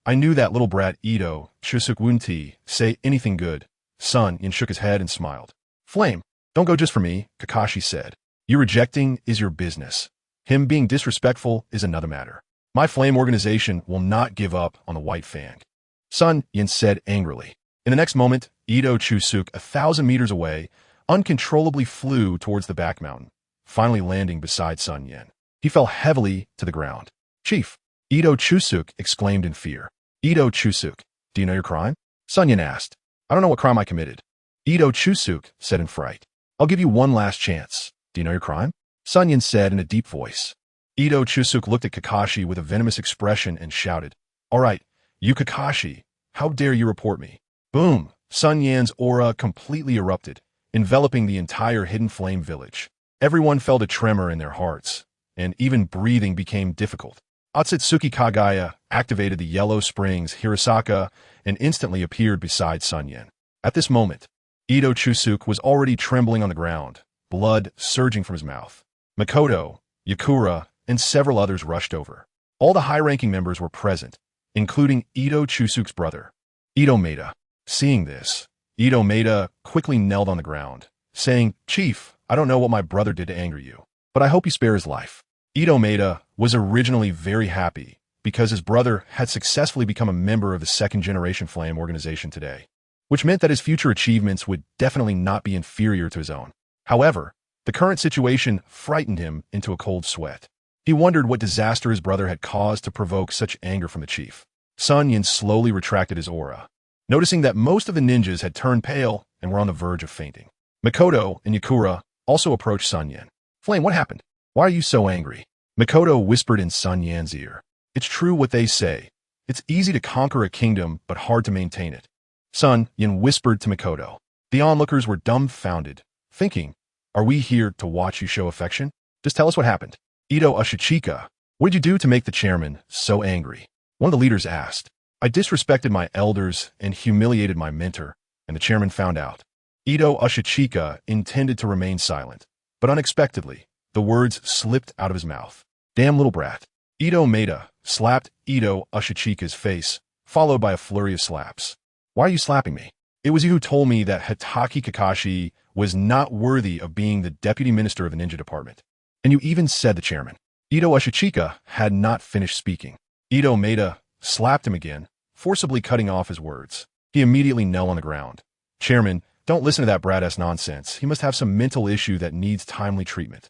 I knew that little brat Ito Chusuk wouldn't say anything good. SunYan shook his head and smiled. Flame, don't go just for me, Kakashi said. You rejecting is your business. Him being disrespectful is another matter. My Flame organization will not give up on the White Fang. SunYan said angrily. In the next moment, Ito Chusuk, 1,000 meters away, uncontrollably flew towards the back mountain, finally landing beside SunYan. He fell heavily to the ground. Chief, Ito Chusuk exclaimed in fear. Ito Chusuk, do you know your crime? SunYan asked. I don't know what crime I committed. Ito Chusuk said in fright. I'll give you one last chance. Do you know your crime? SunYan said in a deep voice. Ito Chusuk looked at Kakashi with a venomous expression and shouted, All right, you Kakashi, how dare you report me? Boom! SunYan's aura completely erupted, enveloping the entire Hidden Flame village. Everyone felt a tremor in their hearts, and even breathing became difficult. Otsutsuki Kagaya activated the Yellow Springs Hirasaka and instantly appeared beside SunYan. At this moment, Ito Chusuk was already trembling on the ground, blood surging from his mouth. Makoto, Yakura, and several others rushed over. All the high-ranking members were present, including Ito Chusuk's brother, Ito Maeda. Seeing this, Ito Maeda quickly knelt on the ground, saying, Chief, I don't know what my brother did to anger you, but I hope you spare his life. Ito Maeda was originally very happy because his brother had successfully become a member of the second-generation Flame organization today, which meant that his future achievements would definitely not be inferior to his own. However, the current situation frightened him into a cold sweat. He wondered what disaster his brother had caused to provoke such anger from the chief. SunYan slowly retracted his aura, noticing that most of the ninjas had turned pale and were on the verge of fainting. Makoto and Yakura also approached SunYan. Flame, what happened? Why are you so angry? Makoto whispered in SunYan's ear. It's true what they say. It's easy to conquer a kingdom, but hard to maintain it. SunYan whispered to Makoto. The onlookers were dumbfounded, thinking, Are we here to watch you show affection? Just tell us what happened. Ito Uchiha, what did you do to make the chairman so angry? One of the leaders asked. I disrespected my elders and humiliated my mentor, and the chairman found out. Ito Uchiha intended to remain silent, but unexpectedly, the words slipped out of his mouth. Damn little brat. Ito Maeda slapped Ito Uchiha's face, followed by a flurry of slaps. Why are you slapping me? It was you who told me that Hatake Kakashi was not worthy of being the deputy minister of the ninja department. And you even said the chairman. Ito Uchiha had not finished speaking. Ito Maeda slapped him again, forcibly cutting off his words. He immediately knelt on the ground. Chairman, don't listen to that brat-ass nonsense. He must have some mental issue that needs timely treatment.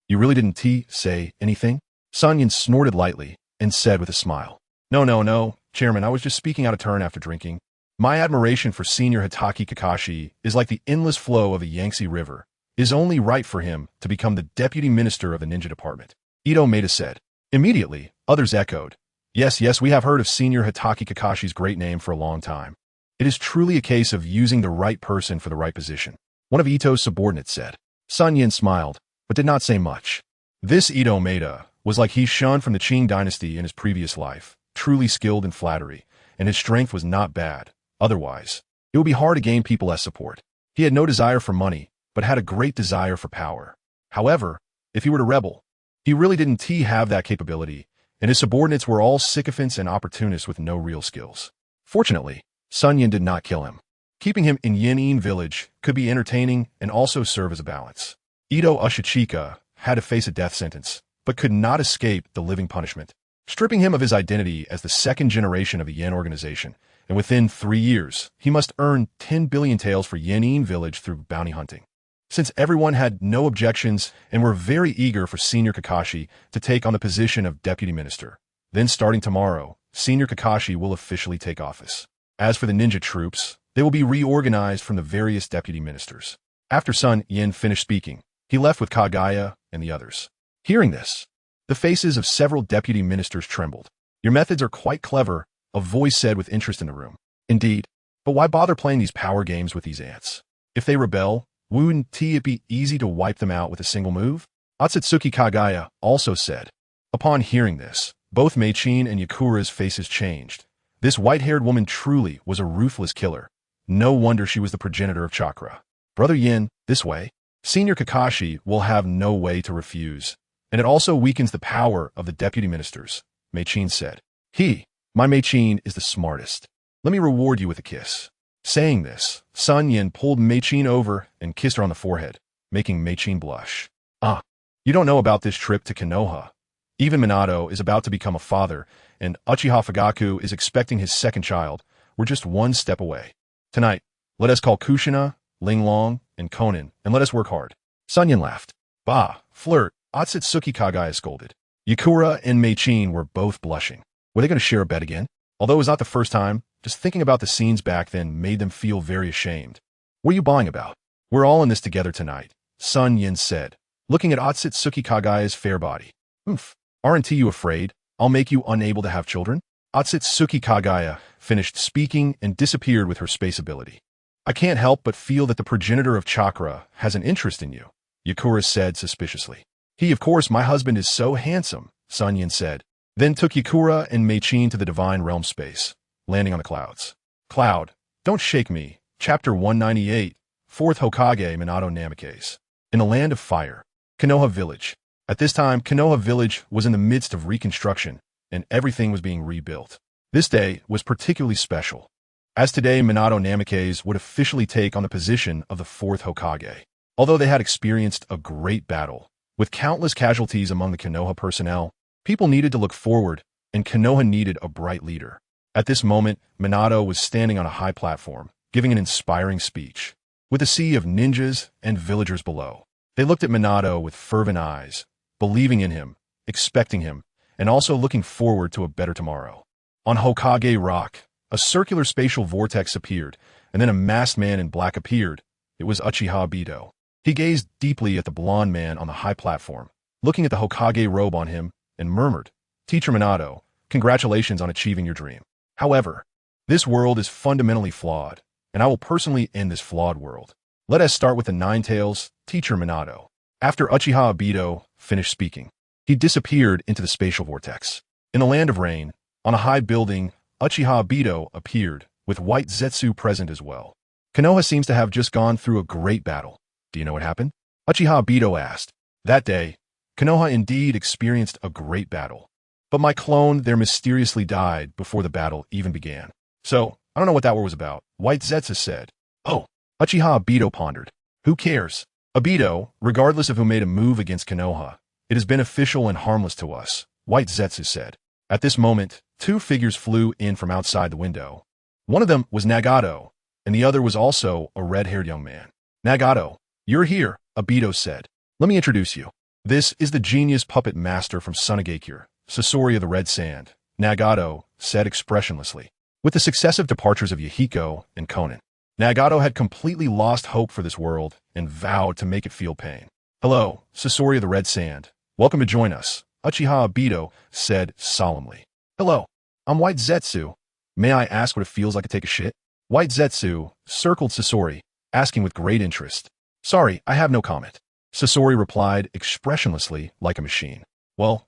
You really didn't say anything? SunYan snorted lightly and said with a smile. No, Chairman, I was just speaking out of turn after drinking. My admiration for Senior Hatake Kakashi is like the endless flow of the Yangtze River. It is only right for him to become the deputy minister of the ninja department. Ito Maeda said. Immediately, others echoed. Yes, we have heard of Senior Hatake Kakashi's great name for a long time. It is truly a case of using the right person for the right position. One of Ito's subordinates said. SunYan smiled, but did not say much. This Ito Maeda was like he shunned from the Qing dynasty in his previous life, truly skilled in flattery, and his strength was not bad. Otherwise, it would be hard to gain people as support. He had no desire for money, but had a great desire for power. However, if he were to rebel, he really didn't have that capability, and his subordinates were all sycophants and opportunists with no real skills. Fortunately, SunYan did not kill him. Keeping him in Yin village could be entertaining and also serve as a balance. Ito Uchiha had to face a death sentence, but could not escape the living punishment. Stripping him of his identity as the second generation of the Yen organization and within 3 years, he must earn 10 billion taels for Yanin village through bounty hunting. Since everyone had no objections and were very eager for Senior Kakashi to take on the position of deputy minister, then starting tomorrow, Senior Kakashi will officially take office. As for the ninja troops, they will be reorganized from the various deputy ministers. After SunYan finished speaking, he left with Kagaya and the others. Hearing this, the faces of several deputy ministers trembled. Your methods are quite clever, a voice said with interest in the room. Indeed, but why bother playing these power games with these ants? If they rebel, wouldn't it be easy to wipe them out with a single move? Otsutsuki Kagaya also said. Upon hearing this, both Meichin and Yakura's faces changed. This white-haired woman truly was a ruthless killer. No wonder she was the progenitor of chakra. Brother Yin, this way. Senior Kakashi will have no way to refuse, and it also weakens the power of the deputy ministers, Meichin said. My Meichin is the smartest. Let me reward you with a kiss. Saying this, SunYan pulled Meichin over and kissed her on the forehead, making Meichin blush. You don't know about this trip to Konoha. Even Minato is about to become a father, and Uchiha Fugaku is expecting his second child. We're just one step away. Tonight, let us call Kushina, Linglong, and Konan, and let us work hard. SunYan laughed. Bah, flirt, Otsutsuki Kagaya scolded. Yakura and Meichin were both blushing. Were they going to share a bed again? Although it was not the first time, just thinking about the scenes back then made them feel very ashamed. What are you bawling about? We're all in this together tonight, SunYan said, looking at Otsutsuki Kagaya's fair body. Aren't you afraid I'll make you unable to have children? Otsutsuki Kagaya finished speaking and disappeared with her space ability. I can't help but feel that the progenitor of chakra has an interest in you, Yakura said suspiciously. Of course, my husband is so handsome, SunYan said, then took Yakura and Meichin to the divine realm space, landing on the clouds. Cloud, don't shake me. Chapter 198, 4th Hokage Minato Namikaze. In the land of fire, Konoha Village. At this time, Konoha Village was in the midst of reconstruction, and everything was being rebuilt. This day was particularly special, as today Minato Namikaze would officially take on the position of the 4th Hokage. Although they had experienced a great battle, with countless casualties among the Konoha personnel, people needed to look forward, and Konoha needed a bright leader. At this moment, Minato was standing on a high platform, giving an inspiring speech. With a sea of ninjas and villagers below, they looked at Minato with fervent eyes, believing in him, expecting him, and also looking forward to a better tomorrow. On Hokage Rock, a circular spatial vortex appeared, and then a masked man in black appeared. It was Uchiha Obito. He gazed deeply at the blond man on the high platform, looking at the Hokage robe on him, and murmured, Teacher Minato, congratulations on achieving your dream. However, this world is fundamentally flawed, and I will personally end this flawed world. Let us start with the Nine Tails, Teacher Minato. After Uchiha Obito finished speaking, he disappeared into the spatial vortex. In the land of rain, on a high building, Uchiha Obito appeared, with White Zetsu present as well. Konoha seems to have just gone through a great battle. Do you know what happened? Uchiha Obito asked. That day, Konoha indeed experienced a great battle. But my clone there mysteriously died before the battle even began. So, I don't know what that war was about, White Zetsu said. Oh, Uchiha Obito pondered. Who cares? Obito, regardless of who made a move against Konoha, it is beneficial and harmless to us, White Zetsu said. At this moment, two figures flew in from outside the window. One of them was Nagato, and the other was also a red-haired young man. Nagato, you're here, Obito said. Let me introduce you. This is the genius puppet master from Sunagakure, Sasori of the Red Sand, Nagato said expressionlessly. With the successive departures of Yahiko and Konan, Nagato had completely lost hope for this world and vowed to make it feel pain. Hello, Sasori of the Red Sand. Welcome to join us, Uchiha Obito said solemnly. Hello, I'm White Zetsu. May I ask what it feels like to take a shit? White Zetsu circled Sasori, asking with great interest. Sorry, I have no comment. Sasori replied expressionlessly like a machine. Well,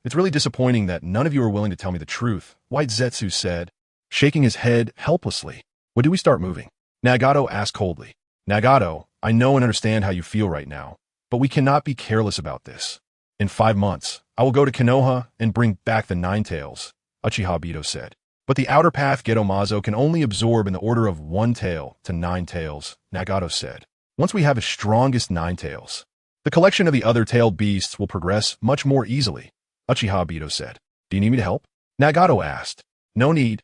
it's really disappointing that none of you are willing to tell me the truth, White Zetsu said, shaking his head helplessly. When do we start moving? Nagato asked coldly. Nagato, I know and understand how you feel right now, but we cannot be careless about this. In 5 months, I will go to Konoha and bring back the Nine Tails, Uchiha Obito said. But the outer path Gedomazo can only absorb in the order of 1 tail to 9 tails, Nagato said. Once we have the strongest 9 tails, the collection of the other tailed beasts will progress much more easily, Uchiha Obito said. Do you need me to help? Nagato asked. No need.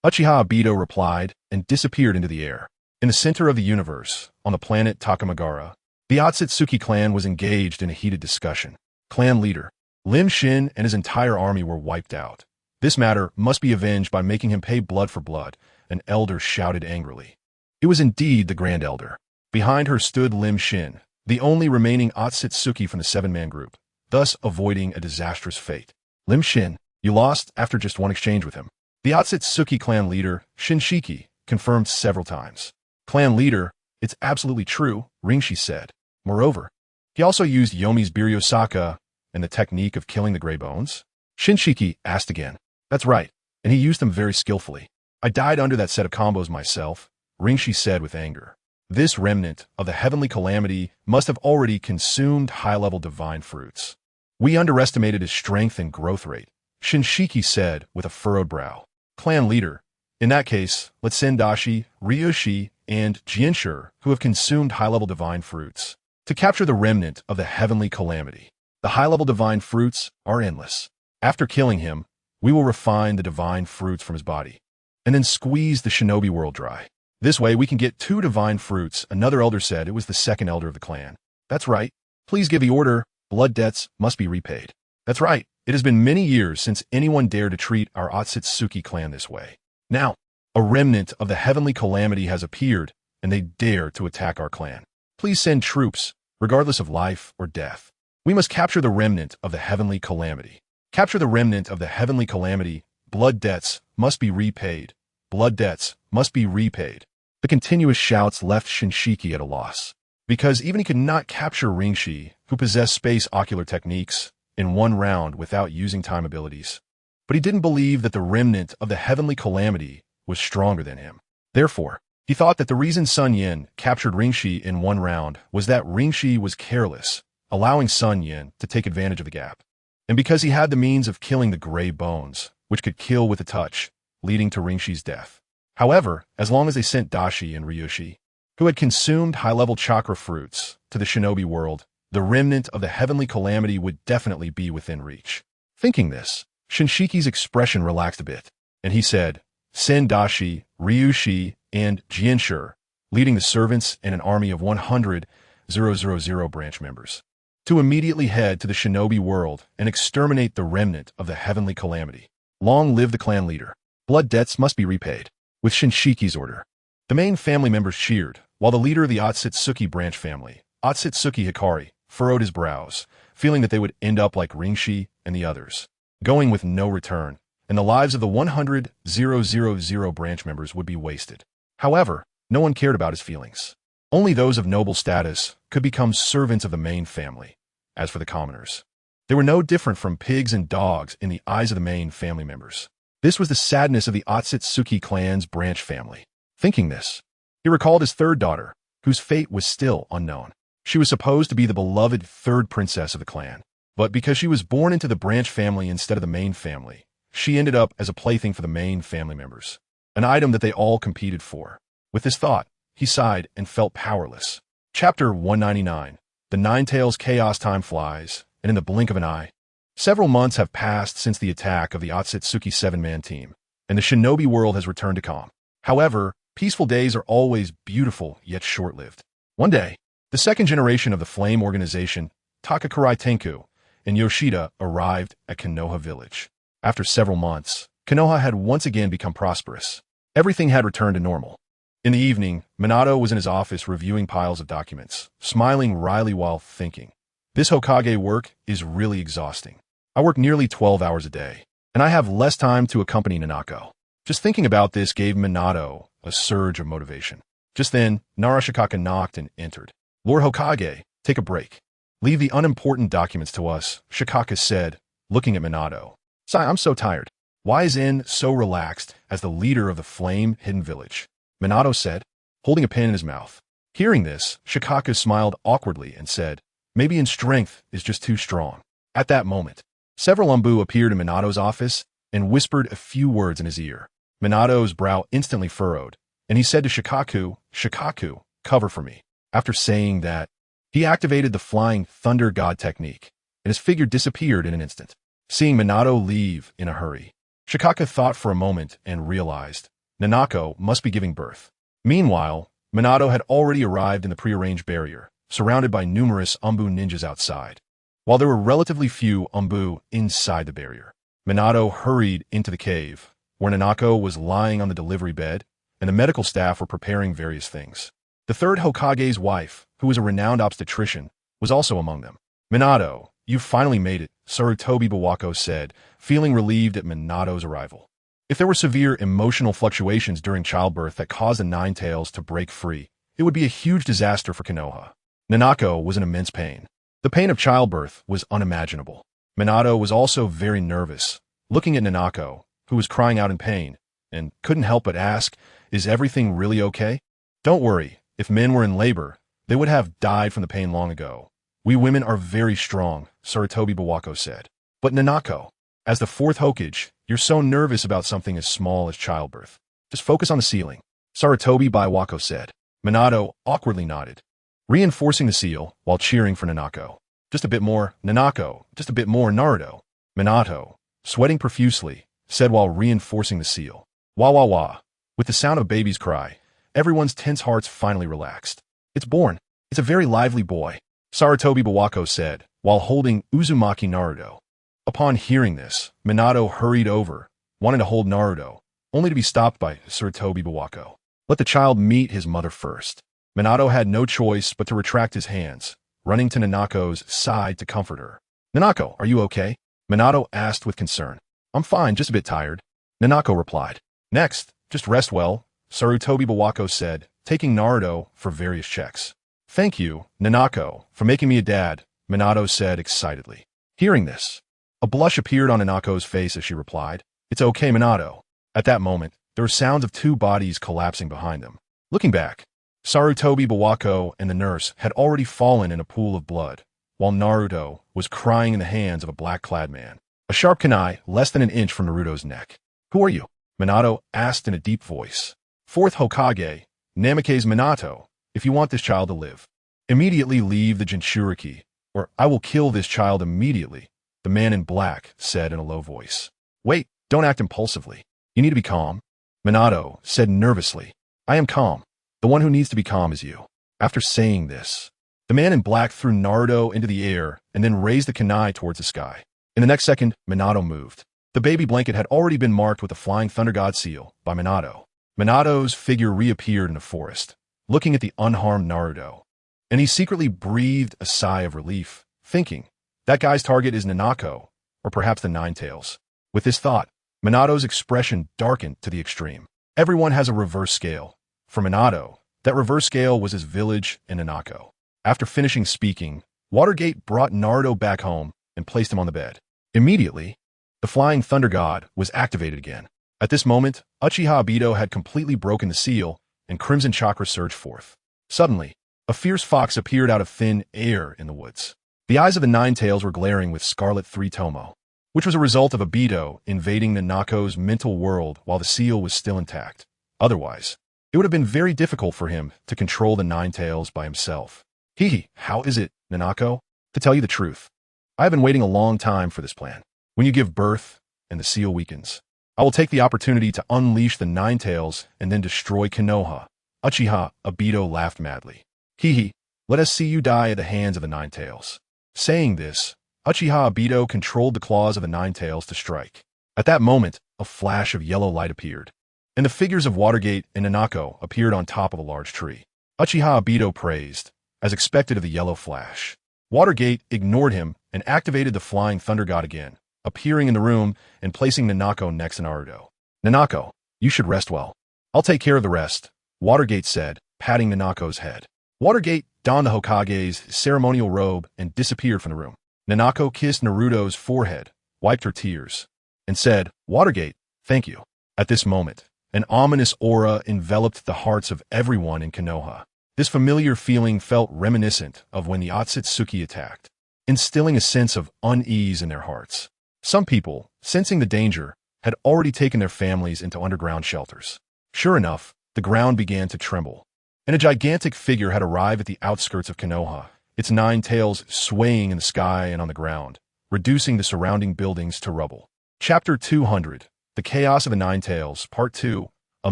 Uchiha Obito replied and disappeared into the air. In the center of the universe, on the planet Takamagara, the Otsutsuki clan was engaged in a heated discussion. Clan leader Lim Shin and his entire army were wiped out. This matter must be avenged by making him pay blood for blood, an elder shouted angrily. It was indeed the Grand Elder. Behind her stood Lim Shin, the only remaining Otsutsuki from the seven-man group, thus avoiding a disastrous fate. Lim Shin, you lost after just one exchange with him. The Otsutsuki clan leader, Shinshiki, confirmed several times. Clan leader, it's absolutely true, Ringshi said. Moreover, he also used Yomi's Biryosaka and the technique of killing the Grey Bones. Shinshiki asked again. That's right, and he used them very skillfully. I died under that set of combos myself, Ringshi said with anger. This remnant of the heavenly calamity must have already consumed high-level divine fruits. We underestimated his strength and growth rate, Shinshiki said with a furrowed brow. Clan leader, in that case, let's send Dashi, Ryushi, and Jianshur, who have consumed high-level divine fruits, to capture the remnant of the heavenly calamity. The high-level divine fruits are endless. After killing him, we will refine the divine fruits from his body, and then squeeze the shinobi world dry. This way we can get 2 divine fruits, another elder said. It was the second elder of the clan. That's right. Please give the order. Blood debts must be repaid. That's right. It has been many years since anyone dared to treat our Otsutsuki clan this way. Now, a remnant of the heavenly calamity has appeared, and they dare to attack our clan. Please send troops, regardless of life or death. We must capture the remnant of the heavenly calamity. Capture the remnant of the heavenly calamity. Blood debts must be repaid. Blood debts must be repaid. The continuous shouts left Shinshiki at a loss, because even he could not capture Ringshi, who possessed space ocular techniques, in one round without using time abilities. But he didn't believe that the remnant of the heavenly calamity was stronger than him. Therefore, he thought that the reason SunYan captured Ringshi in one round was that Ringshi was careless, allowing SunYan to take advantage of the gap. And because he had the means of killing the Grey Bones, which could kill with a touch, leading to Ringshi's death. However, as long as they sent Dashi and Ryushi, who had consumed high-level chakra fruits, to the shinobi world, the remnant of the heavenly calamity would definitely be within reach. Thinking this, Shinshiki's expression relaxed a bit, and he said, send Dashi, Ryushi, and Jianshur, leading the servants and an army of 100,000 branch members, to immediately head to the shinobi world and exterminate the remnant of the heavenly calamity. Long live the clan leader. Blood debts must be repaid. With Shinshiki's order, the main family members cheered, while the leader of the Otsutsuki branch family, Otsutsuki Hikari, furrowed his brows, feeling that they would end up like Ringshi and the others, going with no return, and the lives of the 100,000 branch members would be wasted. However, no one cared about his feelings. Only those of noble status could become servants of the main family. As for the commoners, they were no different from pigs and dogs in the eyes of the main family members. This was the sadness of the Otsutsuki clan's branch family. Thinking this, he recalled his third daughter, whose fate was still unknown. She was supposed to be the beloved third princess of the clan, but because she was born into the branch family instead of the main family, she ended up as a plaything for the main family members, an item that they all competed for. With this thought, he sighed and felt powerless. Chapter 199. The Ninetales Chaos Time flies, and in the blink of an eye, several months have passed since the attack of the Otsutsuki seven-man team, and the shinobi world has returned to calm. However, peaceful days are always beautiful yet short-lived. One day, the second generation of the Flame organization, Takakurai Tenku, and Yoshida arrived at Konoha village. After several months, Konoha had once again become prosperous. Everything had returned to normal. In the evening, Minato was in his office reviewing piles of documents, smiling wryly while thinking, this Hokage work is really exhausting. I work nearly 12 hours a day, and I have less time to accompany Nanako. Just thinking about this gave Minato a surge of motivation. Just then, Narashikaka knocked and entered. Lord Hokage, take a break. Leave the unimportant documents to us, Shikaka said, looking at Minato. I'm so tired. Why is Zen so relaxed as the leader of the Flame Hidden Village? Minato said, holding a pen in his mouth. Hearing this, Shikaka smiled awkwardly and said, maybe in strength is just too strong. At that moment, several Umbu appeared in Minato's office and whispered a few words in his ear. Minato's brow instantly furrowed, and he said to Shikaku, Shikaku, cover for me. After saying that, he activated the Flying Thunder God technique, and his figure disappeared in an instant. Seeing Minato leave in a hurry, Shikaka thought for a moment and realized Nanako must be giving birth. Meanwhile, Minato had already arrived in the prearranged barrier, surrounded by numerous Umbu ninjas outside. While there were relatively few Umbu inside the barrier, Minato hurried into the cave, where Nanako was lying on the delivery bed, and the medical staff were preparing various things. The third Hokage's wife, who was a renowned obstetrician, was also among them. Minato, you've finally made it, Sarutobi Bawako said, feeling relieved at Minato's arrival. If there were severe emotional fluctuations during childbirth that caused the Nine Tails to break free, it would be a huge disaster for Konoha. Nanako was in immense pain. The pain of childbirth was unimaginable. Minato was also very nervous, looking at Nanako, who was crying out in pain, and couldn't help but ask, "Is everything really okay?" "Don't worry, if men were in labor, they would have died from the pain long ago. We women are very strong," Sarutobi Bawako said. "But Nanako, as the fourth Hokage, you're so nervous about something as small as childbirth. Just focus on the ceiling," Sarutobi Bawako said. Minato awkwardly nodded, reinforcing the seal while cheering for Nanako. "Just a bit more, Nanako, just a bit more, Naruto." Minato, sweating profusely, said while reinforcing the seal. "Wah wah wah." With the sound of a baby's cry, everyone's tense hearts finally relaxed. "It's born. It's a very lively boy," Sarutobi Bawako said, while holding Uzumaki Naruto. Upon hearing this, Minato hurried over, wanting to hold Naruto, only to be stopped by Sarutobi Bawako. "Let the child meet his mother first." Minato had no choice but to retract his hands, running to Nanako's side to comfort her. "Nanako, are you okay?" Minato asked with concern. "I'm fine, just a bit tired," Nanako replied. "Next, just rest well," Sarutobi Bawako said, taking Naruto for various checks. "Thank you, Nanako, for making me a dad," Minato said excitedly. Hearing this, a blush appeared on Nanako's face as she replied, "It's okay, Minato." At that moment, there were sounds of two bodies collapsing behind them. Looking back, Sarutobi Bawako and the nurse had already fallen in a pool of blood, while Naruto was crying in the hands of a black-clad man, a sharp kunai less than an inch from Naruto's neck. "Who are you?" Minato asked in a deep voice. "Fourth Hokage, Namake's Minato. If you want this child to live, immediately leave the Jinchuriki, or I will kill this child immediately," the man in black said in a low voice. "Wait, don't act impulsively. You need to be calm," Minato said nervously. "I am calm. The one who needs to be calm is you." After saying this, the man in black threw Naruto into the air and then raised the kunai towards the sky. In the next second, Minato moved. The baby blanket had already been marked with the Flying Thunder God seal by Minato. Minato's figure reappeared in the forest, looking at the unharmed Naruto, and he secretly breathed a sigh of relief, thinking, that guy's target is Nanako, or perhaps the Nine Tails. With this thought, Minato's expression darkened to the extreme. Everyone has a reverse scale. For Minato, that reverse scale was his village in Nanako. After finishing speaking, Watergate brought Naruto back home and placed him on the bed. Immediately, the Flying Thunder God was activated again. At this moment, Uchiha Obito had completely broken the seal, and Crimson Chakra surged forth. Suddenly, a fierce fox appeared out of thin air in the woods. The eyes of the Nine Tails were glaring with Scarlet 3 Tomo, which was a result of Obito invading Nanako's mental world while the seal was still intact. Otherwise, it would have been very difficult for him to control the Nine Tails by himself. "He, how is it, Nanako? To tell you the truth, I have been waiting a long time for this plan. When you give birth and the seal weakens, I will take the opportunity to unleash the Nine Tails and then destroy Konoha." Uchiha Obito laughed madly. "He, let us see you die at the hands of the Nine Tails." Saying this, Uchiha Obito controlled the claws of the Nine Tails to strike. At that moment, a flash of yellow light appeared, and the figures of Watergate and Nanako appeared on top of a large tree. Uchiha Obito praised, as expected of the yellow flash. Watergate ignored him and activated the Flying Thunder God again, appearing in the room and placing Nanako next to Naruto. "Nanako, you should rest well. I'll take care of the rest," Watergate said, patting Nanako's head. Watergate donned the Hokage's ceremonial robe and disappeared from the room. Nanako kissed Naruto's forehead, wiped her tears, and said, "Watergate, thank you." At this moment, an ominous aura enveloped the hearts of everyone in Konoha. This familiar feeling felt reminiscent of when the Otsutsuki attacked, instilling a sense of unease in their hearts. Some people, sensing the danger, had already taken their families into underground shelters. Sure enough, the ground began to tremble, and a gigantic figure had arrived at the outskirts of Konoha, its nine tails swaying in the sky and on the ground, reducing the surrounding buildings to rubble. Chapter 200, The Chaos of the Nine Tails, Part 2, A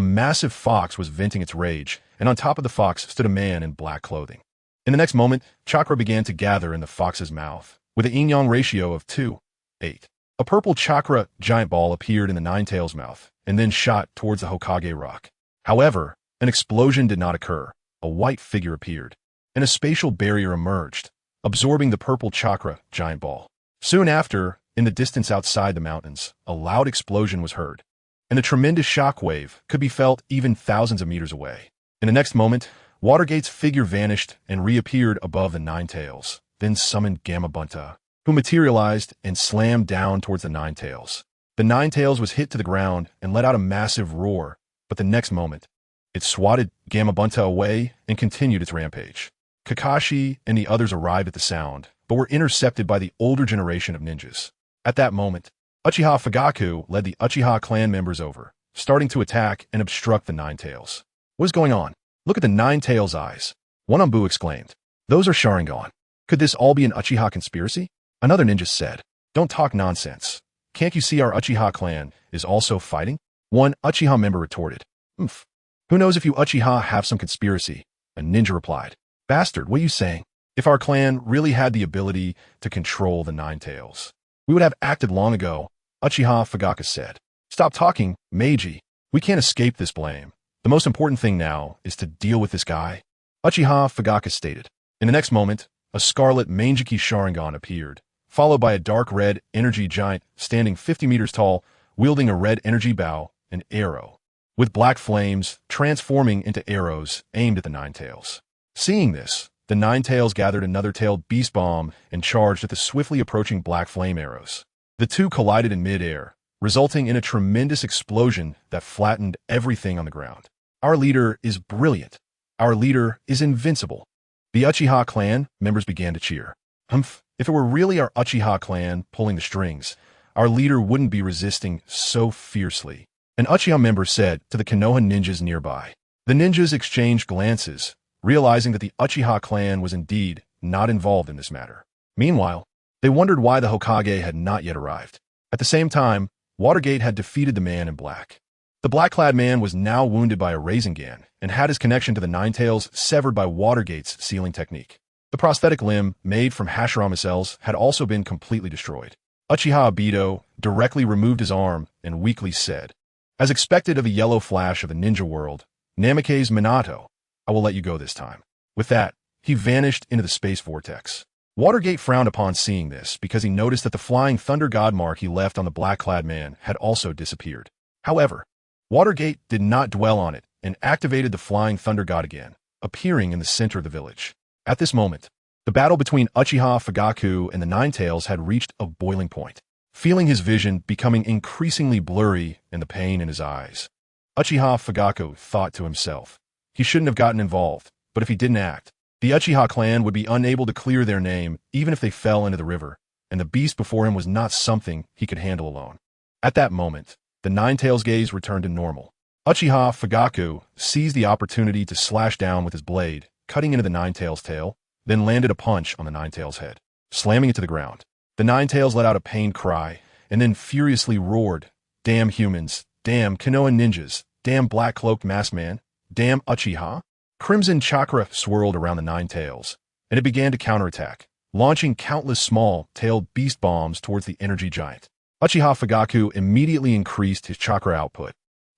massive fox was venting its rage, and on top of the fox stood a man in black clothing. In the next moment, chakra began to gather in the fox's mouth, with a yin-yang ratio of 2:8. A purple chakra giant ball appeared in the Nine-Tails' mouth, and then shot towards the Hokage rock. However, an explosion did not occur. A white figure appeared, and a spatial barrier emerged, absorbing the purple chakra giant ball. Soon after, in the distance outside the mountains, a loud explosion was heard, and a tremendous shockwave could be felt even thousands of meters away. In the next moment, Watergate's figure vanished and reappeared above the Nine-Tails, then summoned Gamabunta, who materialized and slammed down towards the Nine-Tails. The Nine-Tails was hit to the ground and let out a massive roar, but the next moment, it swatted Gamabunta away and continued its rampage. Kakashi and the others arrived at the sound, but were intercepted by the older generation of ninjas. At that moment, Uchiha Fugaku led the Uchiha clan members over, starting to attack and obstruct the Nine-Tails. What is going on? Look at the Nine-Tails' eyes. One Anbu exclaimed. Those are Sharingan. Could this all be an Uchiha conspiracy? Another ninja said. Don't talk nonsense. Can't you see our Uchiha clan is also fighting? One Uchiha member retorted. Who knows if you Uchiha have some conspiracy? A ninja replied. Bastard, what are you saying? If our clan really had the ability to control the Nine-Tails, we would have acted long ago, Uchiha Fugaku said. Stop talking, Meiji. We can't escape this blame. The most important thing now is to deal with this guy, Uchiha Fugaku stated. In the next moment, a scarlet Mangeki Sharingan appeared, followed by a dark red energy giant standing 50 meters tall, wielding a red energy bow, an arrow, with black flames transforming into arrows aimed at the Nine-Tails. Seeing this, the Nine-Tails gathered another tailed beast bomb and charged at the swiftly approaching black flame arrows. The two collided in mid-air, resulting in a tremendous explosion that flattened everything on the ground. Our leader is brilliant. Our leader is invincible. The Uchiha clan members began to cheer. If it were really our Uchiha clan pulling the strings, our leader wouldn't be resisting so fiercely. An Uchiha member said to the Konoha ninjas nearby. The ninjas exchanged glances, realizing that the Uchiha clan was indeed not involved in this matter. Meanwhile, they wondered why the Hokage had not yet arrived. At the same time, Watergate had defeated the man in black. The black-clad man was now wounded by a Rasengan and had his connection to the Nine-Tails severed by Watergate's sealing technique. The prosthetic limb, made from Hashirama cells, had also been completely destroyed. Uchiha Obito directly removed his arm and weakly said, as expected of a yellow flash of the ninja world, Namake's Minato, I will let you go this time. With that, he vanished into the space vortex. Watergate frowned upon seeing this because he noticed that the flying thunder god mark he left on the black-clad man had also disappeared. However, Watergate did not dwell on it and activated the flying thunder god again, appearing in the center of the village. At this moment, the battle between Uchiha Fugaku and the Nine-Tails had reached a boiling point. Feeling his vision becoming increasingly blurry and the pain in his eyes, Uchiha Fugaku thought to himself, he shouldn't have gotten involved, but if he didn't act, the Uchiha clan would be unable to clear their name even if they fell into the river, and the beast before him was not something he could handle alone. At that moment, the Nine-Tails' gaze returned to normal. Uchiha Fugaku seized the opportunity to slash down with his blade, cutting into the Nine-Tails' tail, then landed a punch on the Nine-Tails' head, slamming it to the ground. The Nine-Tails let out a pained cry, and then furiously roared, Damn humans, damn Konoha ninjas, damn black-cloaked masked man, damn Uchiha. Crimson chakra swirled around the Nine-Tails, and it began to counterattack, launching countless small, tailed beast bombs towards the energy giant. Uchiha Fugaku immediately increased his chakra output,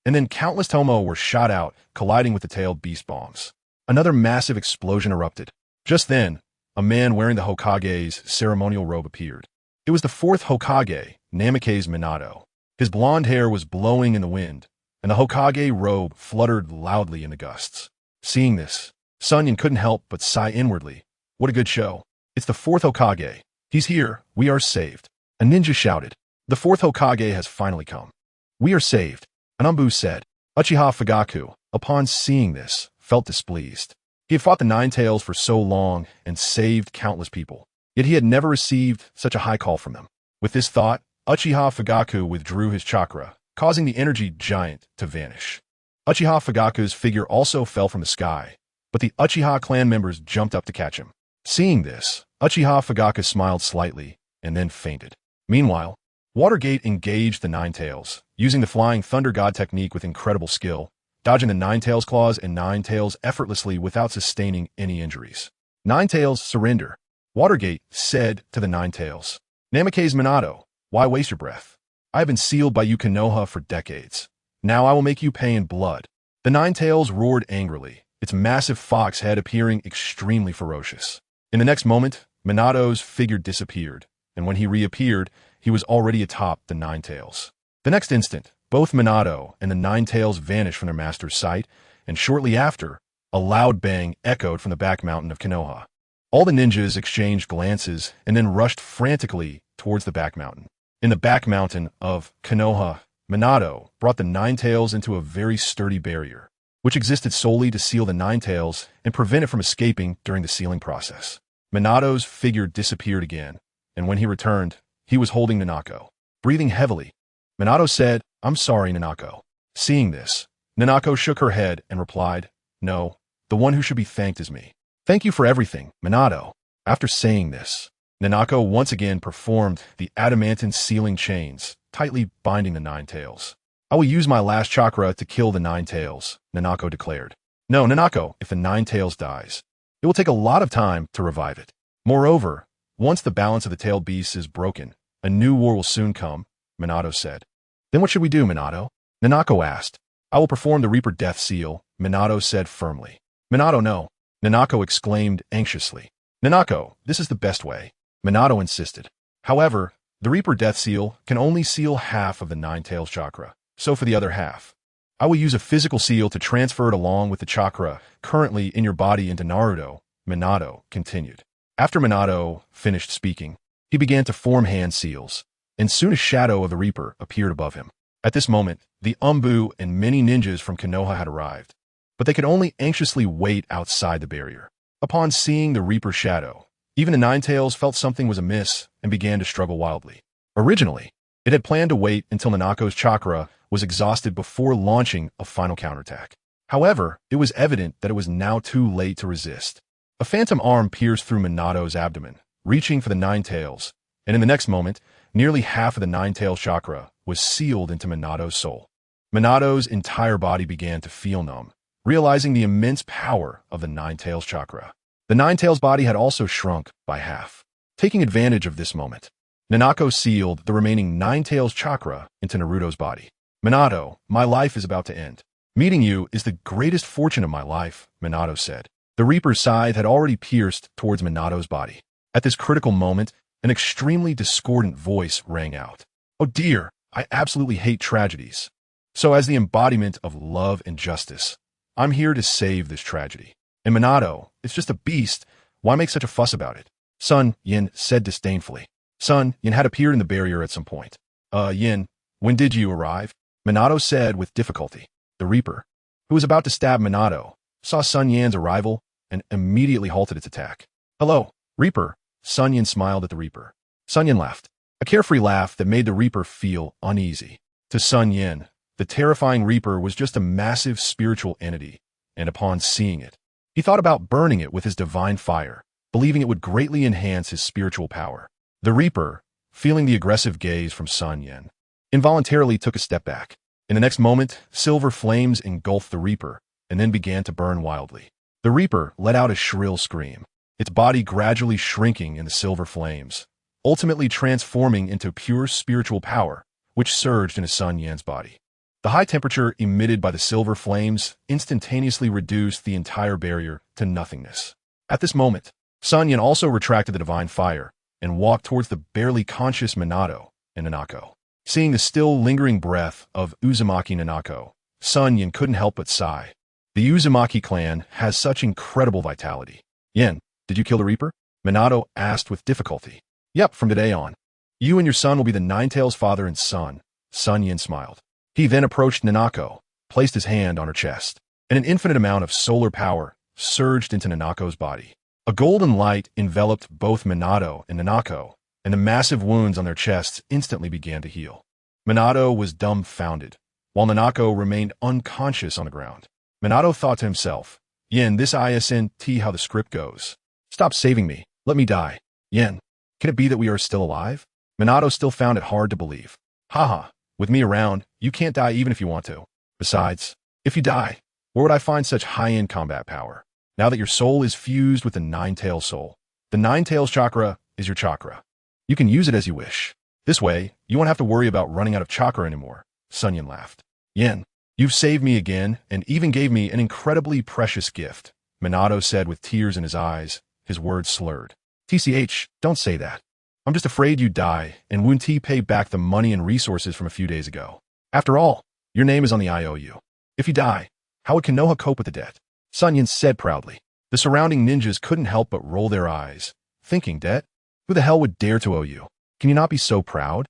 and then countless tomo were shot out, colliding with the tailed beast bombs. Another massive explosion erupted. Just then, a man wearing the Hokage's ceremonial robe appeared. It was the fourth Hokage, Namake's Minato. His blonde hair was blowing in the wind, and the Hokage robe fluttered loudly in the gusts. Seeing this, SunYan couldn't help but sigh inwardly. What a good show. It's the fourth Hokage. He's here. We are saved. A ninja shouted. The fourth Hokage has finally come. We are saved, Ananbu said. Uchiha Fugaku, upon seeing this, felt displeased. He had fought the Nine-Tails for so long and saved countless people, yet he had never received such a high call from them. With this thought, Uchiha Fugaku withdrew his chakra, causing the energy giant to vanish. Uchiha Fugaku's figure also fell from the sky, but the Uchiha clan members jumped up to catch him. Seeing this, Uchiha Fugaku smiled slightly and then fainted. Meanwhile, Watergate engaged the Nine-Tails, using the Flying Thunder God technique with incredible skill, dodging the Ninetales claws and Ninetales effortlessly without sustaining any injuries. Ninetales, surrender, Watergate said to the Ninetales. Namake's Minato, why waste your breath? I have been sealed by you Konoha for decades. Now I will make you pay in blood. The Ninetales roared angrily, its massive fox head appearing extremely ferocious. In the next moment, Minato's figure disappeared, and when he reappeared, he was already atop the Ninetales. The next instant, both Minato and the Ninetales vanished from their master's sight, and shortly after, a loud bang echoed from the back mountain of Konoha. All the ninjas exchanged glances and then rushed frantically towards the back mountain. In the back mountain of Konoha, Minato brought the Ninetales into a very sturdy barrier, which existed solely to seal the Ninetales and prevent it from escaping during the sealing process. Minato's figure disappeared again, and when he returned, he was holding Nanako. Breathing heavily, Minato said, "I'm sorry, Nanako." Seeing this, Nanako shook her head and replied, "No, the one who should be thanked is me. Thank you for everything, Minato." After saying this, Nanako once again performed the adamantine sealing chains, tightly binding the Ninetales. "I will use my last chakra to kill the Ninetales," Nanako declared. "No, Nanako, if the Ninetales dies, it will take a lot of time to revive it. Moreover, once the balance of the tailed beasts is broken, a new war will soon come," Minato said. "Then what should we do, Minato?" Nanako asked. "I will perform the Reaper Death Seal," Minato said firmly. "Minato, no," Nanako exclaimed anxiously. "Nanako, this is the best way," Minato insisted. "However, the Reaper Death Seal can only seal half of the Ninetales chakra, so for the other half, I will use a physical seal to transfer it along with the chakra currently in your body into Naruto," Minato continued. After Minato finished speaking, he began to form hand seals, and soon a shadow of the Reaper appeared above him. At this moment, the Umbu and many ninjas from Konoha had arrived, but they could only anxiously wait outside the barrier. Upon seeing the Reaper shadow, even the Ninetales felt something was amiss and began to struggle wildly. Originally, it had planned to wait until Nanako's chakra was exhausted before launching a final counterattack. However, it was evident that it was now too late to resist. A phantom arm pierced through Minato's abdomen, reaching for the Ninetales, and in the next moment, nearly half of the Ninetales chakra was sealed into Minato's soul. Minato's entire body began to feel numb, realizing the immense power of the Ninetales chakra. The Ninetales body had also shrunk by half. Taking advantage of this moment, Nanako sealed the remaining Ninetales chakra into Naruto's body. "Minato, my life is about to end. Meeting you is the greatest fortune of my life," Minato said. The Reaper's scythe had already pierced towards Minato's body. At this critical moment, an extremely discordant voice rang out. "Oh dear, I absolutely hate tragedies. So as the embodiment of love and justice, I'm here to save this tragedy. And Minato, it's just a beast. Why make such a fuss about it?" SunYan said disdainfully. SunYan had appeared in the barrier at some point. Yin, when did you arrive?" Minato said with difficulty. The Reaper, who was about to stab Minato, saw SunYan's arrival and immediately halted its attack. "Hello, Reaper," SunYan smiled at the Reaper. SunYan laughed, a carefree laugh that made the Reaper feel uneasy. To SunYan, the terrifying Reaper was just a massive spiritual entity, and upon seeing it, he thought about burning it with his divine fire, believing it would greatly enhance his spiritual power. The Reaper, feeling the aggressive gaze from SunYan, involuntarily took a step back. In the next moment, silver flames engulfed the Reaper and then began to burn wildly. The Reaper let out a shrill scream, its body gradually shrinking in the silver flames, ultimately transforming into pure spiritual power, which surged into SunYan's body. The high temperature emitted by the silver flames instantaneously reduced the entire barrier to nothingness. At this moment, SunYan also retracted the divine fire and walked towards the barely conscious Minato and Nanako. Seeing the still lingering breath of Uzumaki Nanako, SunYan couldn't help but sigh. The Uzumaki clan has such incredible vitality. "Yen, did you kill the Reaper?" Minato asked with difficulty. "Yep, from today on. You and your son will be the Ninetales father and son," SunYan smiled. He then approached Nanako, placed his hand on her chest, and an infinite amount of solar power surged into Nanako's body. A golden light enveloped both Minato and Nanako, and the massive wounds on their chests instantly began to heal. Minato was dumbfounded, while Nanako remained unconscious on the ground. Minato thought to himself, "Yen, this isn't how the script goes. Stop saving me. Let me die. Yen, can it be that we are still alive?" Minato still found it hard to believe. "Haha, with me around, you can't die even if you want to. Besides, If you die, where would I find such high-end combat power? Now that your soul is fused with the Nine-Tails soul, the Nine-Tails chakra is your chakra. You can use it as you wish. This way, you won't have to worry about running out of chakra anymore. SunYan laughed. Yen, you've saved me again and even gave me an incredibly precious gift, Minato said with tears in his eyes, his words slurred. TCH, don't say that. I'm just afraid you die and won't pay back the money and resources from a few days ago. After all, your name is on the IOU. If you die, how would Konoha cope with the debt? SunYan said proudly. The surrounding ninjas couldn't help but roll their eyes, thinking, debt? Who the hell would dare to owe you? Can you not be so proud?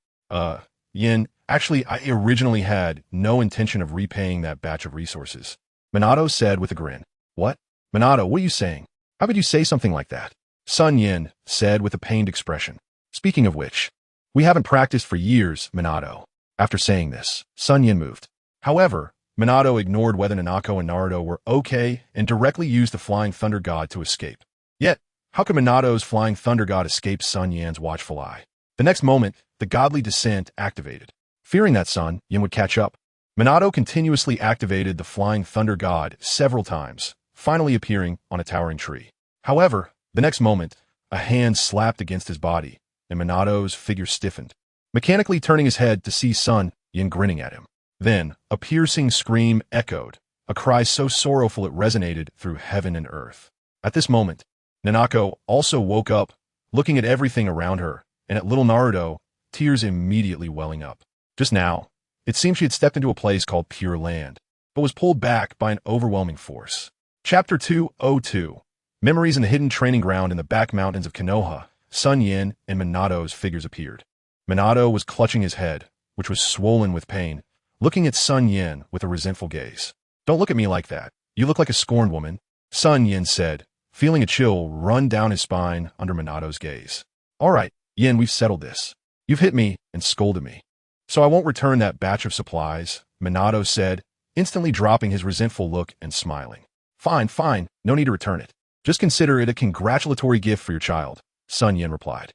Yen, actually, I originally had no intention of repaying that batch of resources, Minato said with a grin. What? Minato, what are you saying? How could you say something like that? SunYan said with a pained expression. Speaking of which, we haven't practiced for years, Minato. After saying this, SunYan moved. However, Minato ignored whether Nanako and Naruto were okay and directly used the Flying Thunder God to escape. Yet, how could Minato's Flying Thunder God escape SunYan's watchful eye? The next moment, the godly descent activated. Fearing that SunYan would catch up, Minato continuously activated the Flying Thunder God several times, finally appearing on a towering tree. However, the next moment, a hand slapped against his body, and Minato's figure stiffened, mechanically turning his head to see SunYan grinning at him. Then, a piercing scream echoed, a cry so sorrowful it resonated through heaven and earth. At this moment, Nanako also woke up, looking at everything around her, and at little Naruto, tears immediately welling up. Just now, it seemed she had stepped into a place called Pure Land, but was pulled back by an overwhelming force. Chapter 202. Memories in the hidden training ground in the back mountains of Konoha, SunYan and Minato's figures appeared. Minato was clutching his head, which was swollen with pain, looking at SunYan with a resentful gaze. Don't look at me like that. You look like a scorned woman, SunYan said, feeling a chill run down his spine under Minato's gaze. All right, Yen, we've settled this. You've hit me and scolded me. So I won't return that batch of supplies, Minato said, instantly dropping his resentful look and smiling. Fine, no need to return it. Just consider it a congratulatory gift for your child, SunYan replied.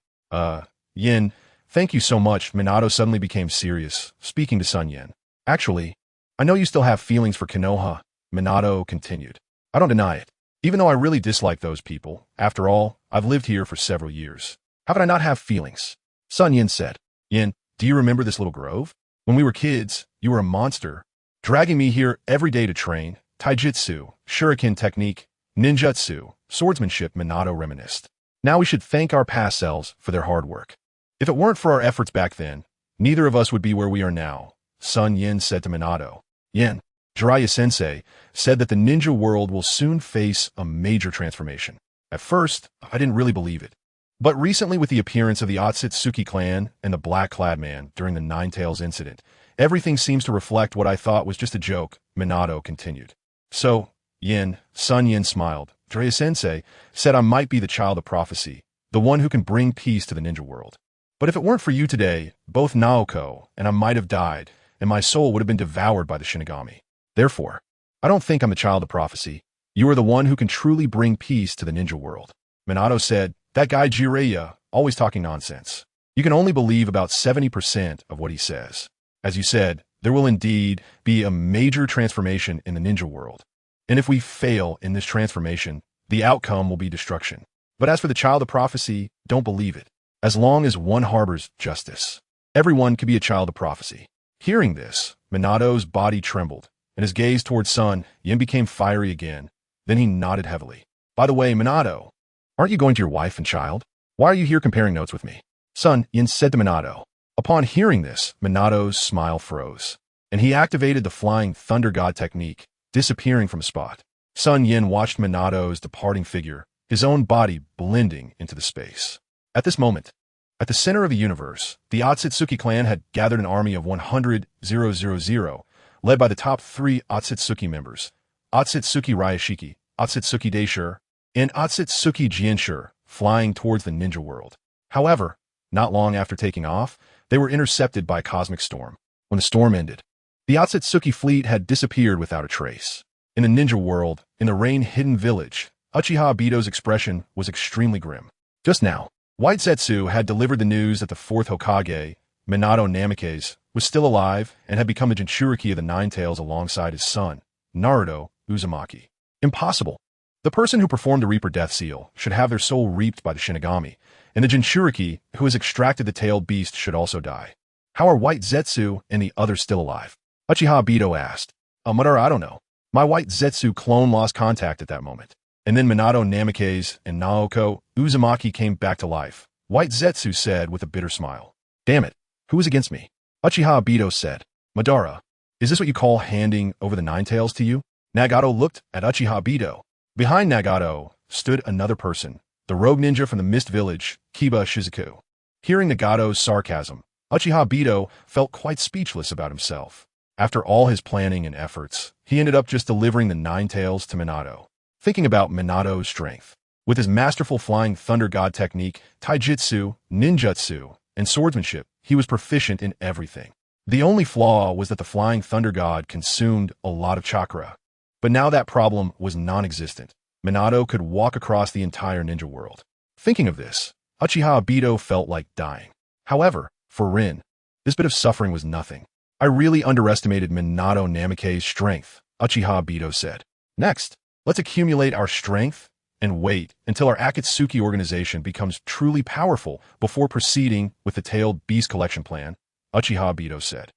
Yen, thank you so much. Minato suddenly became serious, speaking to SunYan. Actually, I know you still have feelings for Konoha, Minato continued. I don't deny it. Even though I really dislike those people, after all, I've lived here for several years. How could I not have feelings? SunYan said. Yen, do you remember this little grove? When we were kids, you were a monster, dragging me here every day to train, taijutsu, shuriken technique, ninjutsu, swordsmanship, Minato reminisced. Now we should thank our past selves for their hard work. If it weren't for our efforts back then, neither of us would be where we are now, SunYan said to Minato. Yen, Jiraiya-sensei said that the ninja world will soon face a major transformation. At first, I didn't really believe it. But recently with the appearance of the Otsutsuki clan and the Black-Clad Man during the Nine-Tails incident, everything seems to reflect what I thought was just a joke, Minato continued. So, Yen, SunYan smiled. Jiraiya-sensei said I might be the child of prophecy, the one who can bring peace to the ninja world. But if it weren't for you today, both Naoko and I might have died, and my soul would have been devoured by the Shinigami. Therefore, I don't think I'm the child of prophecy. You are the one who can truly bring peace to the ninja world. Minato said, that guy Jiraiya, always talking nonsense. You can only believe about 70% of what he says. As you said, there will indeed be a major transformation in the ninja world. And if we fail in this transformation, the outcome will be destruction. But as for the child of prophecy, don't believe it. As long as one harbors justice, everyone can be a child of prophecy. Hearing this, Minato's body trembled, and his gaze towards SunYan became fiery again. Then he nodded heavily. By the way, Minato, aren't you going to your wife and child? Why are you here comparing notes with me? SunYan said to Minato. Upon hearing this, Minato's smile froze, and he activated the Flying Thunder God technique, disappearing from a spot. SunYan watched Minato's departing figure, his own body blending into the space. At this moment, at the center of the universe, the Otsutsuki clan had gathered an army of 100,000, led by the top 3 Otsutsuki members, Otsutsuki Ryashiki, Otsutsuki Daishur, and Otsutsuki Jianshur, flying towards the ninja world. However, not long after taking off, they were intercepted by a cosmic storm. When the storm ended, the Otsutsuki fleet had disappeared without a trace. In the ninja world, in the rain-hidden village, Uchiha Obito's expression was extremely grim. Just now, White Zetsu had delivered the news that the 4th Hokage, Minato Namikaze, was still alive and had become the Jinchuriki of the Nine-Tails alongside his son, Naruto, Uzumaki. Impossible. The person who performed the Reaper Death Seal should have their soul reaped by the Shinigami, and the Jinchuriki who has extracted the tailed beast should also die. How are White Zetsu and the others still alive? Uchiha Obito asked. Madara, I don't know. My White Zetsu clone lost contact at that moment. And then Minato Namikaze and Naoko Uzumaki came back to life. White Zetsu said with a bitter smile. Damn it. Who is against me? Uchiha Obito said. Madara, is this what you call handing over the Nine Tails to you? Nagato looked at Uchiha Obito. Behind Nagato stood another person, the rogue ninja from the Mist Village, Kiba Shizuku. Hearing Nagato's sarcasm, Uchiha Obito felt quite speechless about himself. After all his planning and efforts, he ended up just delivering the Nine Tails to Minato. Thinking about Minato's strength. With his masterful flying thunder god technique, taijutsu, ninjutsu, and swordsmanship, he was proficient in everything. The only flaw was that the flying thunder god consumed a lot of chakra. But now that problem was non-existent. Minato could walk across the entire ninja world. Thinking of this, Uchiha Obito felt like dying. However, for Rin, this bit of suffering was nothing. I really underestimated Minato Namikaze's strength, Uchiha Obito said. Next, let's accumulate our strength and wait until our Akatsuki organization becomes truly powerful before proceeding with the Tailed Beast Collection Plan, Uchiha Obito said.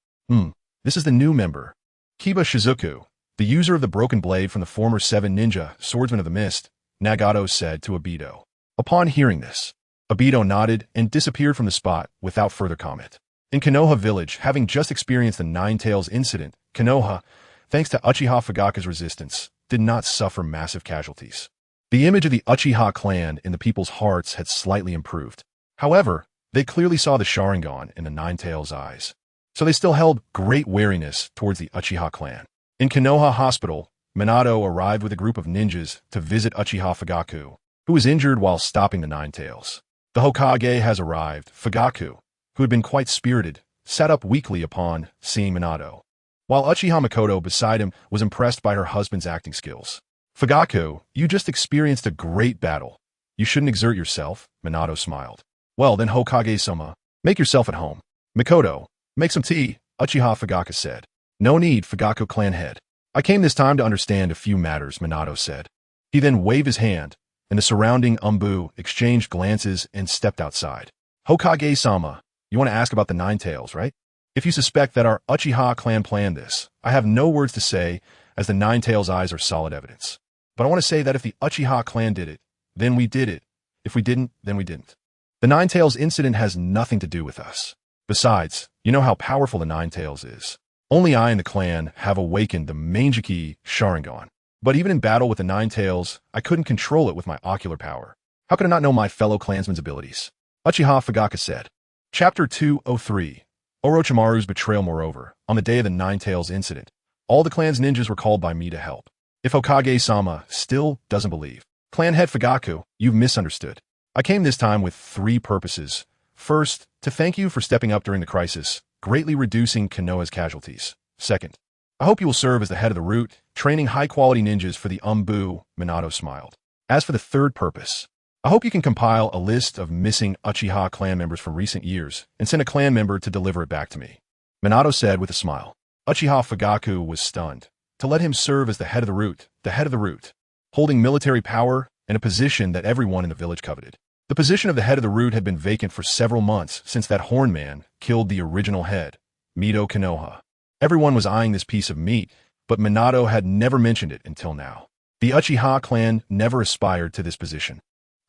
This is the new member. Kiba Shizuku, the user of the broken blade from the former Seven Ninja, Swordsman of the Mist, Nagato said to Obito. Upon hearing this, Obito nodded and disappeared from the spot without further comment. In Konoha Village, having just experienced the Nine Tails incident, Konoha, thanks to Uchiha Fugaku's resistance, did not suffer massive casualties. The image of the Uchiha clan in the people's hearts had slightly improved. However, they clearly saw the Sharingan in the Nine Tails' eyes. So they still held great wariness towards the Uchiha clan. In Konoha Hospital, Minato arrived with a group of ninjas to visit Uchiha Fugaku, who was injured while stopping the Nine Tails. The Hokage has arrived. Fugaku, who had been quite spirited, sat up weakly upon seeing Minato, while Uchiha Mikoto beside him was impressed by her husband's acting skills. Fugaku, you just experienced a great battle. You shouldn't exert yourself, Minato smiled. Well then, Hokage-sama, make yourself at home. Mikoto, make some tea, Uchiha Fugaku said. No need, Fugaku clan head. I came this time to understand a few matters, Minato said. He then waved his hand, and the surrounding Umbu exchanged glances and stepped outside. Hokage-sama, you want to ask about the Nine Tails, right? If you suspect that our Uchiha clan planned this, I have no words to say, as the Nine Tails' eyes are solid evidence. But I want to say that if the Uchiha clan did it, then we did it. If we didn't, then we didn't. The Nine Tails incident has nothing to do with us. Besides, you know how powerful the Nine Tails is. Only I and the clan have awakened the Mangeki Sharingan. But even in battle with the Nine Tails, I couldn't control it with my ocular power. How could I not know my fellow clansmen's abilities? Uchiha Fugaku said. Chapter 203. Orochimaru's Betrayal. Moreover, on the day of the Nine Tails incident, all the clan's ninjas were called by me to help. If Hokage-sama still doesn't believe, clan head Fugaku, you've misunderstood. I came this time with 3 purposes. First, to thank you for stepping up during the crisis, greatly reducing Konoha's casualties. Second, I hope you will serve as the head of the route, training high-quality ninjas for the Umbu, Minato smiled. As for the third purpose, I hope you can compile a list of missing Uchiha clan members from recent years and send a clan member to deliver it back to me. Minato said with a smile. Uchiha Fugaku was stunned. To let him serve as the head of the route, holding military power and a position that everyone in the village coveted. The position of the head of the route had been vacant for several months since that horn man killed the original head, Mito Konoha. Everyone was eyeing this piece of meat, but Minato had never mentioned it until now. The Uchiha clan never aspired to this position,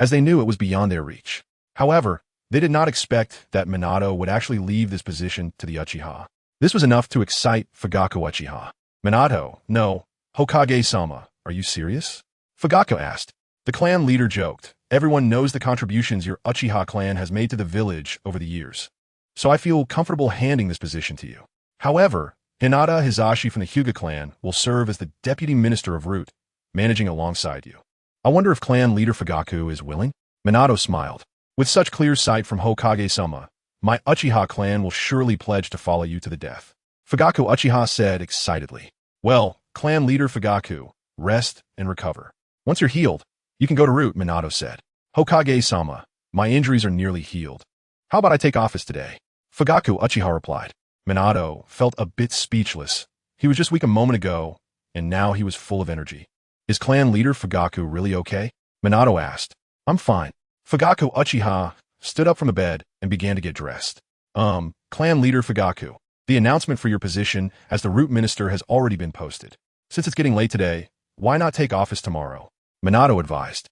as they knew it was beyond their reach. However, they did not expect that Minato would actually leave this position to the Uchiha. This was enough to excite Fugaku Uchiha. Minato, no. Hokage-sama, are you serious? Fugaku asked. The clan leader joked. Everyone knows the contributions your Uchiha clan has made to the village over the years, so I feel comfortable handing this position to you. However, Hinata Hizashi from the Hyuga clan will serve as the deputy minister of route, managing alongside you. I wonder if clan leader Fugaku is willing? Minato smiled. With such clear sight from Hokage-sama, my Uchiha clan will surely pledge to follow you to the death. Fugaku Uchiha said excitedly. Well, clan leader Fugaku, rest and recover. Once you're healed, you can go to route, Minato said. Hokage-sama, my injuries are nearly healed. How about I take office today? Fugaku Uchiha replied. Minato felt a bit speechless. He was just weak a moment ago, and now he was full of energy. Is clan leader Fugaku really okay? Minato asked. I'm fine. Fugakuwith stood up from the bed and began to get dressed. Clan leader Fugaku, the announcement for your position as the root minister has already been posted. Since it's getting late today, why not take office tomorrow? Minato advised.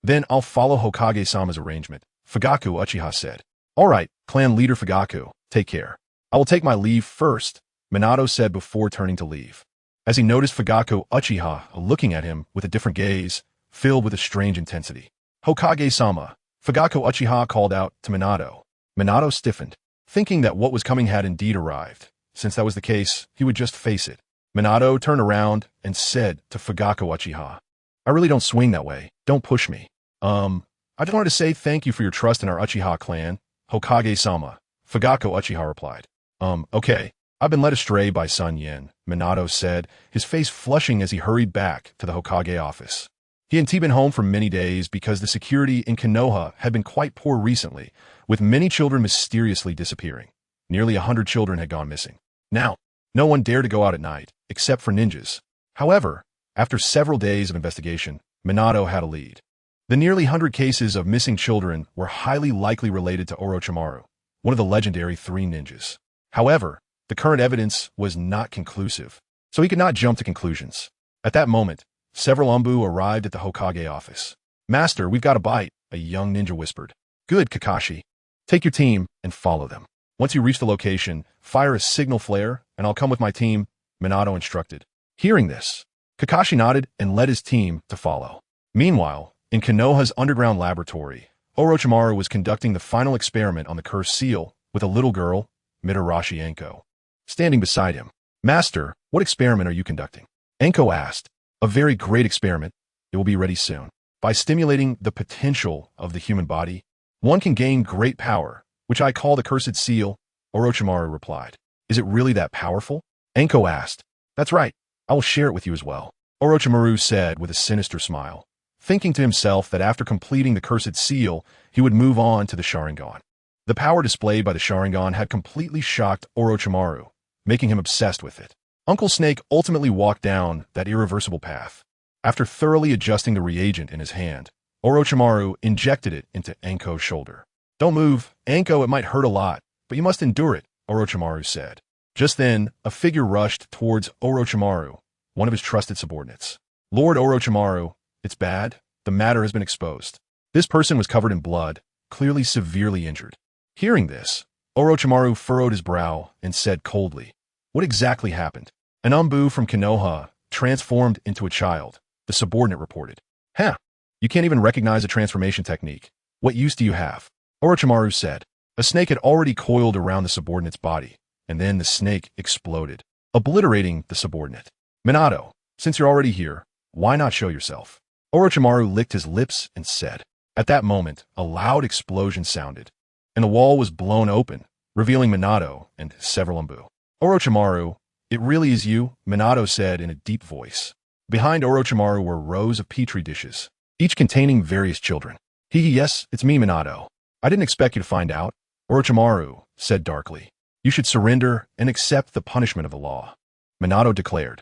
Then I'll follow Hokage-sama's arrangement, Fugakuwith said. All right, clan leader Fugaku, take care. I will take my leave first, Minato said before turning to leave. As he noticed Fugakuwith looking at him with a different gaze, filled with a strange intensity. Hokage-sama, Fugakuwith called out to Minato. Minato stiffened, thinking that what was coming had indeed arrived. Since that was the case, he would just face it. Minato turned around and said to Fugakuwith, I really don't swing that way. Don't push me. I just wanted to say thank you for your trust in our Uchiha clan, Hokage-sama, Fugakuwith replied. Okay. I've been led astray by SunYan, Minato said, his face flushing as he hurried back to the Hokage office. He hadn't been home for many days because the security in Konoha had been quite poor recently, with many children mysteriously disappearing. Nearly 100 children had gone missing. Now, no one dared to go out at night, except for ninjas. However, after several days of investigation, Minato had a lead. The nearly 100 cases of missing children were highly likely related to Orochimaru, one of the legendary 3 ninjas. However, the current evidence was not conclusive, so he could not jump to conclusions. At that moment, several Umbu arrived at the Hokage office. Master, we've got a bite, a young ninja whispered. Good, Kakashi. Take your team and follow them. Once you reach the location, fire a signal flare, and I'll come with my team, Minato instructed. Hearing this, Kakashi nodded and led his team to follow. Meanwhile, in Konoha's underground laboratory, Orochimaru was conducting the final experiment on the cursed seal with a little girl, Mitarashi Anko, standing beside him. Master, what experiment are you conducting? Anko asked. A very great experiment. It will be ready soon. By stimulating the potential of the human body, one can gain great power, which I call the cursed seal, Orochimaru replied. Is it really that powerful? Anko asked. That's right. I will share it with you as well, Orochimaru said with a sinister smile, thinking to himself that after completing the cursed seal, he would move on to the Sharingan. The power displayed by the Sharingan had completely shocked Orochimaru, making him obsessed with it. Uncle Snake ultimately walked down that irreversible path. After thoroughly adjusting the reagent in his hand, Orochimaru injected it into Anko's shoulder. Don't move, Anko, it might hurt a lot, but you must endure it, Orochimaru said. Just then, a figure rushed towards Orochimaru, one of his trusted subordinates. Lord Orochimaru, it's bad. The matter has been exposed. This person was covered in blood, clearly severely injured. Hearing this, Orochimaru furrowed his brow and said coldly, What exactly happened? An Umbu from Konoha transformed into a child, the subordinate reported. You can't even recognize a transformation technique. What use do you have? Orochimaru said. A snake had already coiled around the subordinate's body, and then the snake exploded, obliterating the subordinate. Minato, since you're already here, why not show yourself? Orochimaru licked his lips and said. At that moment, a loud explosion sounded, and the wall was blown open, revealing Minato and several Umbu. Orochimaru, it really is you, Minato said in a deep voice. Behind Orochimaru were rows of petri dishes, each containing various children. Yes, it's me, Minato. I didn't expect you to find out, Orochimaru said darkly. You should surrender and accept the punishment of the law, Minato declared.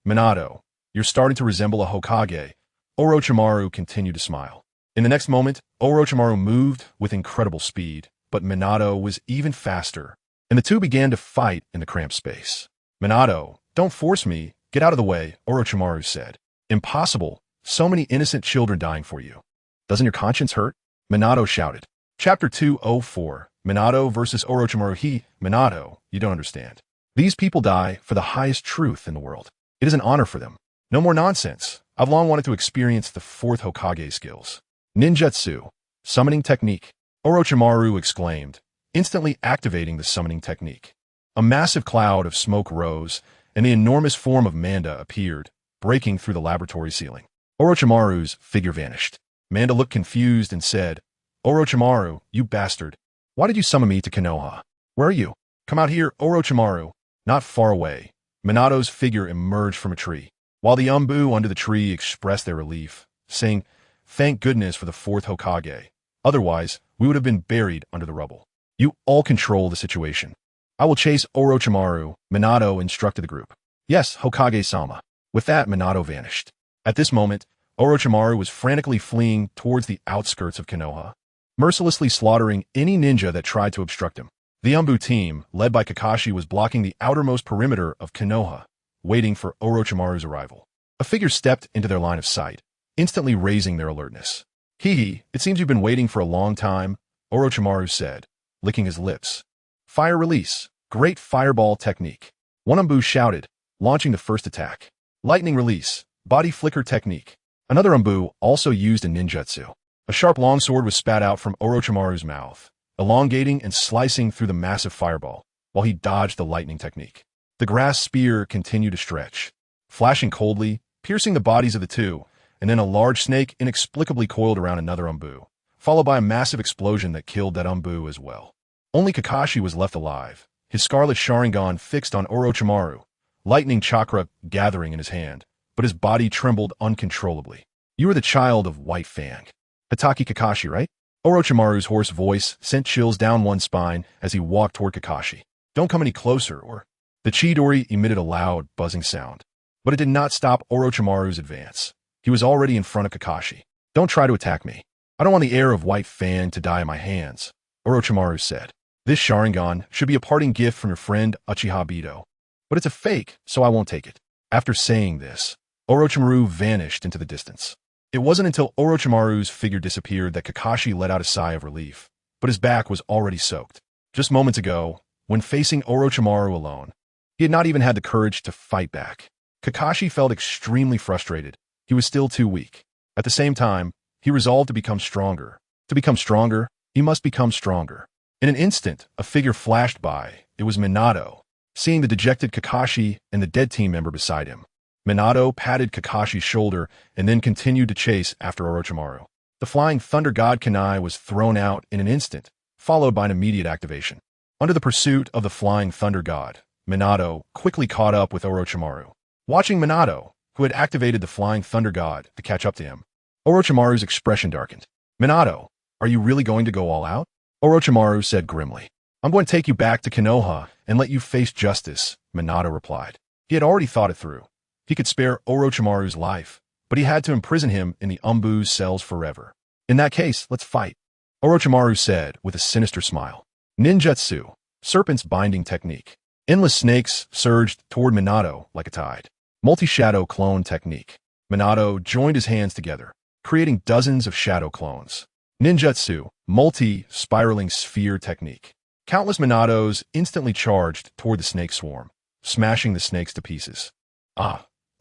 Minato, you're starting to resemble a Hokage, Orochimaru continued to smile. In the next moment, Orochimaru moved with incredible speed, but Minato was even faster, and the two began to fight in the cramped space. Minato, don't force me, get out of the way, Orochimaru said. Impossible, so many innocent children dying for you. Doesn't your conscience hurt? Minato shouted. Chapter 204, Minato versus Orochimaru. Minato, you don't understand. These people die for the highest truth in the world. It is an honor for them. No more nonsense. I've long wanted to experience the 4th Hokage skills. Ninjutsu, summoning technique, Orochimaru exclaimed, instantly activating the summoning technique. A massive cloud of smoke rose, and the enormous form of Manda appeared, breaking through the laboratory ceiling. Orochimaru's figure vanished. Manda looked confused and said, Orochimaru, you bastard. Why did you summon me to Konoha? Where are you? Come out here, Orochimaru. Not far away, Minato's figure emerged from a tree, while the Umbu under the tree expressed their relief, saying, Thank goodness for the 4th Hokage. Otherwise, we would have been buried under the rubble. You all control the situation. I will chase Orochimaru, Minato instructed the group. Yes, Hokage-sama. With that, Minato vanished. At this moment, Orochimaru was frantically fleeing towards the outskirts of Konoha, mercilessly slaughtering any ninja that tried to obstruct him. The Umbu team, led by Kakashi, was blocking the outermost perimeter of Konoha, waiting for Orochimaru's arrival. A figure stepped into their line of sight, instantly raising their alertness. He, it seems you've been waiting for a long time, Orochimaru said, licking his lips. Fire release. Great fireball technique. One Umbu shouted, launching the first attack. Lightning release. Body flicker technique. Another Umbu also used a ninjutsu. A sharp longsword was spat out from Orochimaru's mouth, elongating and slicing through the massive fireball, while he dodged the lightning technique. The grass spear continued to stretch, flashing coldly, piercing the bodies of the two, and then a large snake inexplicably coiled around another Umbu, followed by a massive explosion that killed that Umbu as well. Only Kakashi was left alive, his scarlet Sharingan fixed on Orochimaru, lightning chakra gathering in his hand, but his body trembled uncontrollably. You are the child of White Fang. Hatake Kakashi, right? Orochimaru's hoarse voice sent chills down one's spine as he walked toward Kakashi. Don't come any closer, or... The Chidori emitted a loud, buzzing sound, but it did not stop Orochimaru's advance. He was already in front of Kakashi. Don't try to attack me. I don't want the heir of White Fang to die in my hands, Orochimaru said. This Sharingan should be a parting gift from your friend Uchiha Bido, but it's a fake, so I won't take it. After saying this, Orochimaru vanished into the distance. It wasn't until Orochimaru's figure disappeared that Kakashi let out a sigh of relief, but his back was already soaked. Just moments ago, when facing Orochimaru alone, he had not even had the courage to fight back. Kakashi felt extremely frustrated. He was still too weak. At the same time, he resolved to become stronger. To become stronger, he must become stronger. In an instant, a figure flashed by. It was Minato. Seeing the dejected Kakashi and the dead team member beside him, Minato patted Kakashi's shoulder and then continued to chase after Orochimaru. The Flying Thunder God Kunai was thrown out in an instant, followed by an immediate activation. Under the pursuit of the Flying Thunder God, Minato quickly caught up with Orochimaru. Watching Minato, who had activated the Flying Thunder God to catch up to him, Orochimaru's expression darkened. Minato, are you really going to go all out? Orochimaru said grimly. I'm going to take you back to Konoha and let you face justice, Minato replied. He had already thought it through. He could spare Orochimaru's life, but he had to imprison him in the Umbu's cells forever. In that case, let's fight, Orochimaru said with a sinister smile. Ninjutsu, Serpent's Binding Technique. Endless snakes surged toward Minato like a tide. Multi-shadow clone technique. Minato joined his hands together, creating dozens of shadow clones. Ninjutsu, multi-spiraling sphere technique. Countless Minatos instantly charged toward the snake swarm, smashing the snakes to pieces.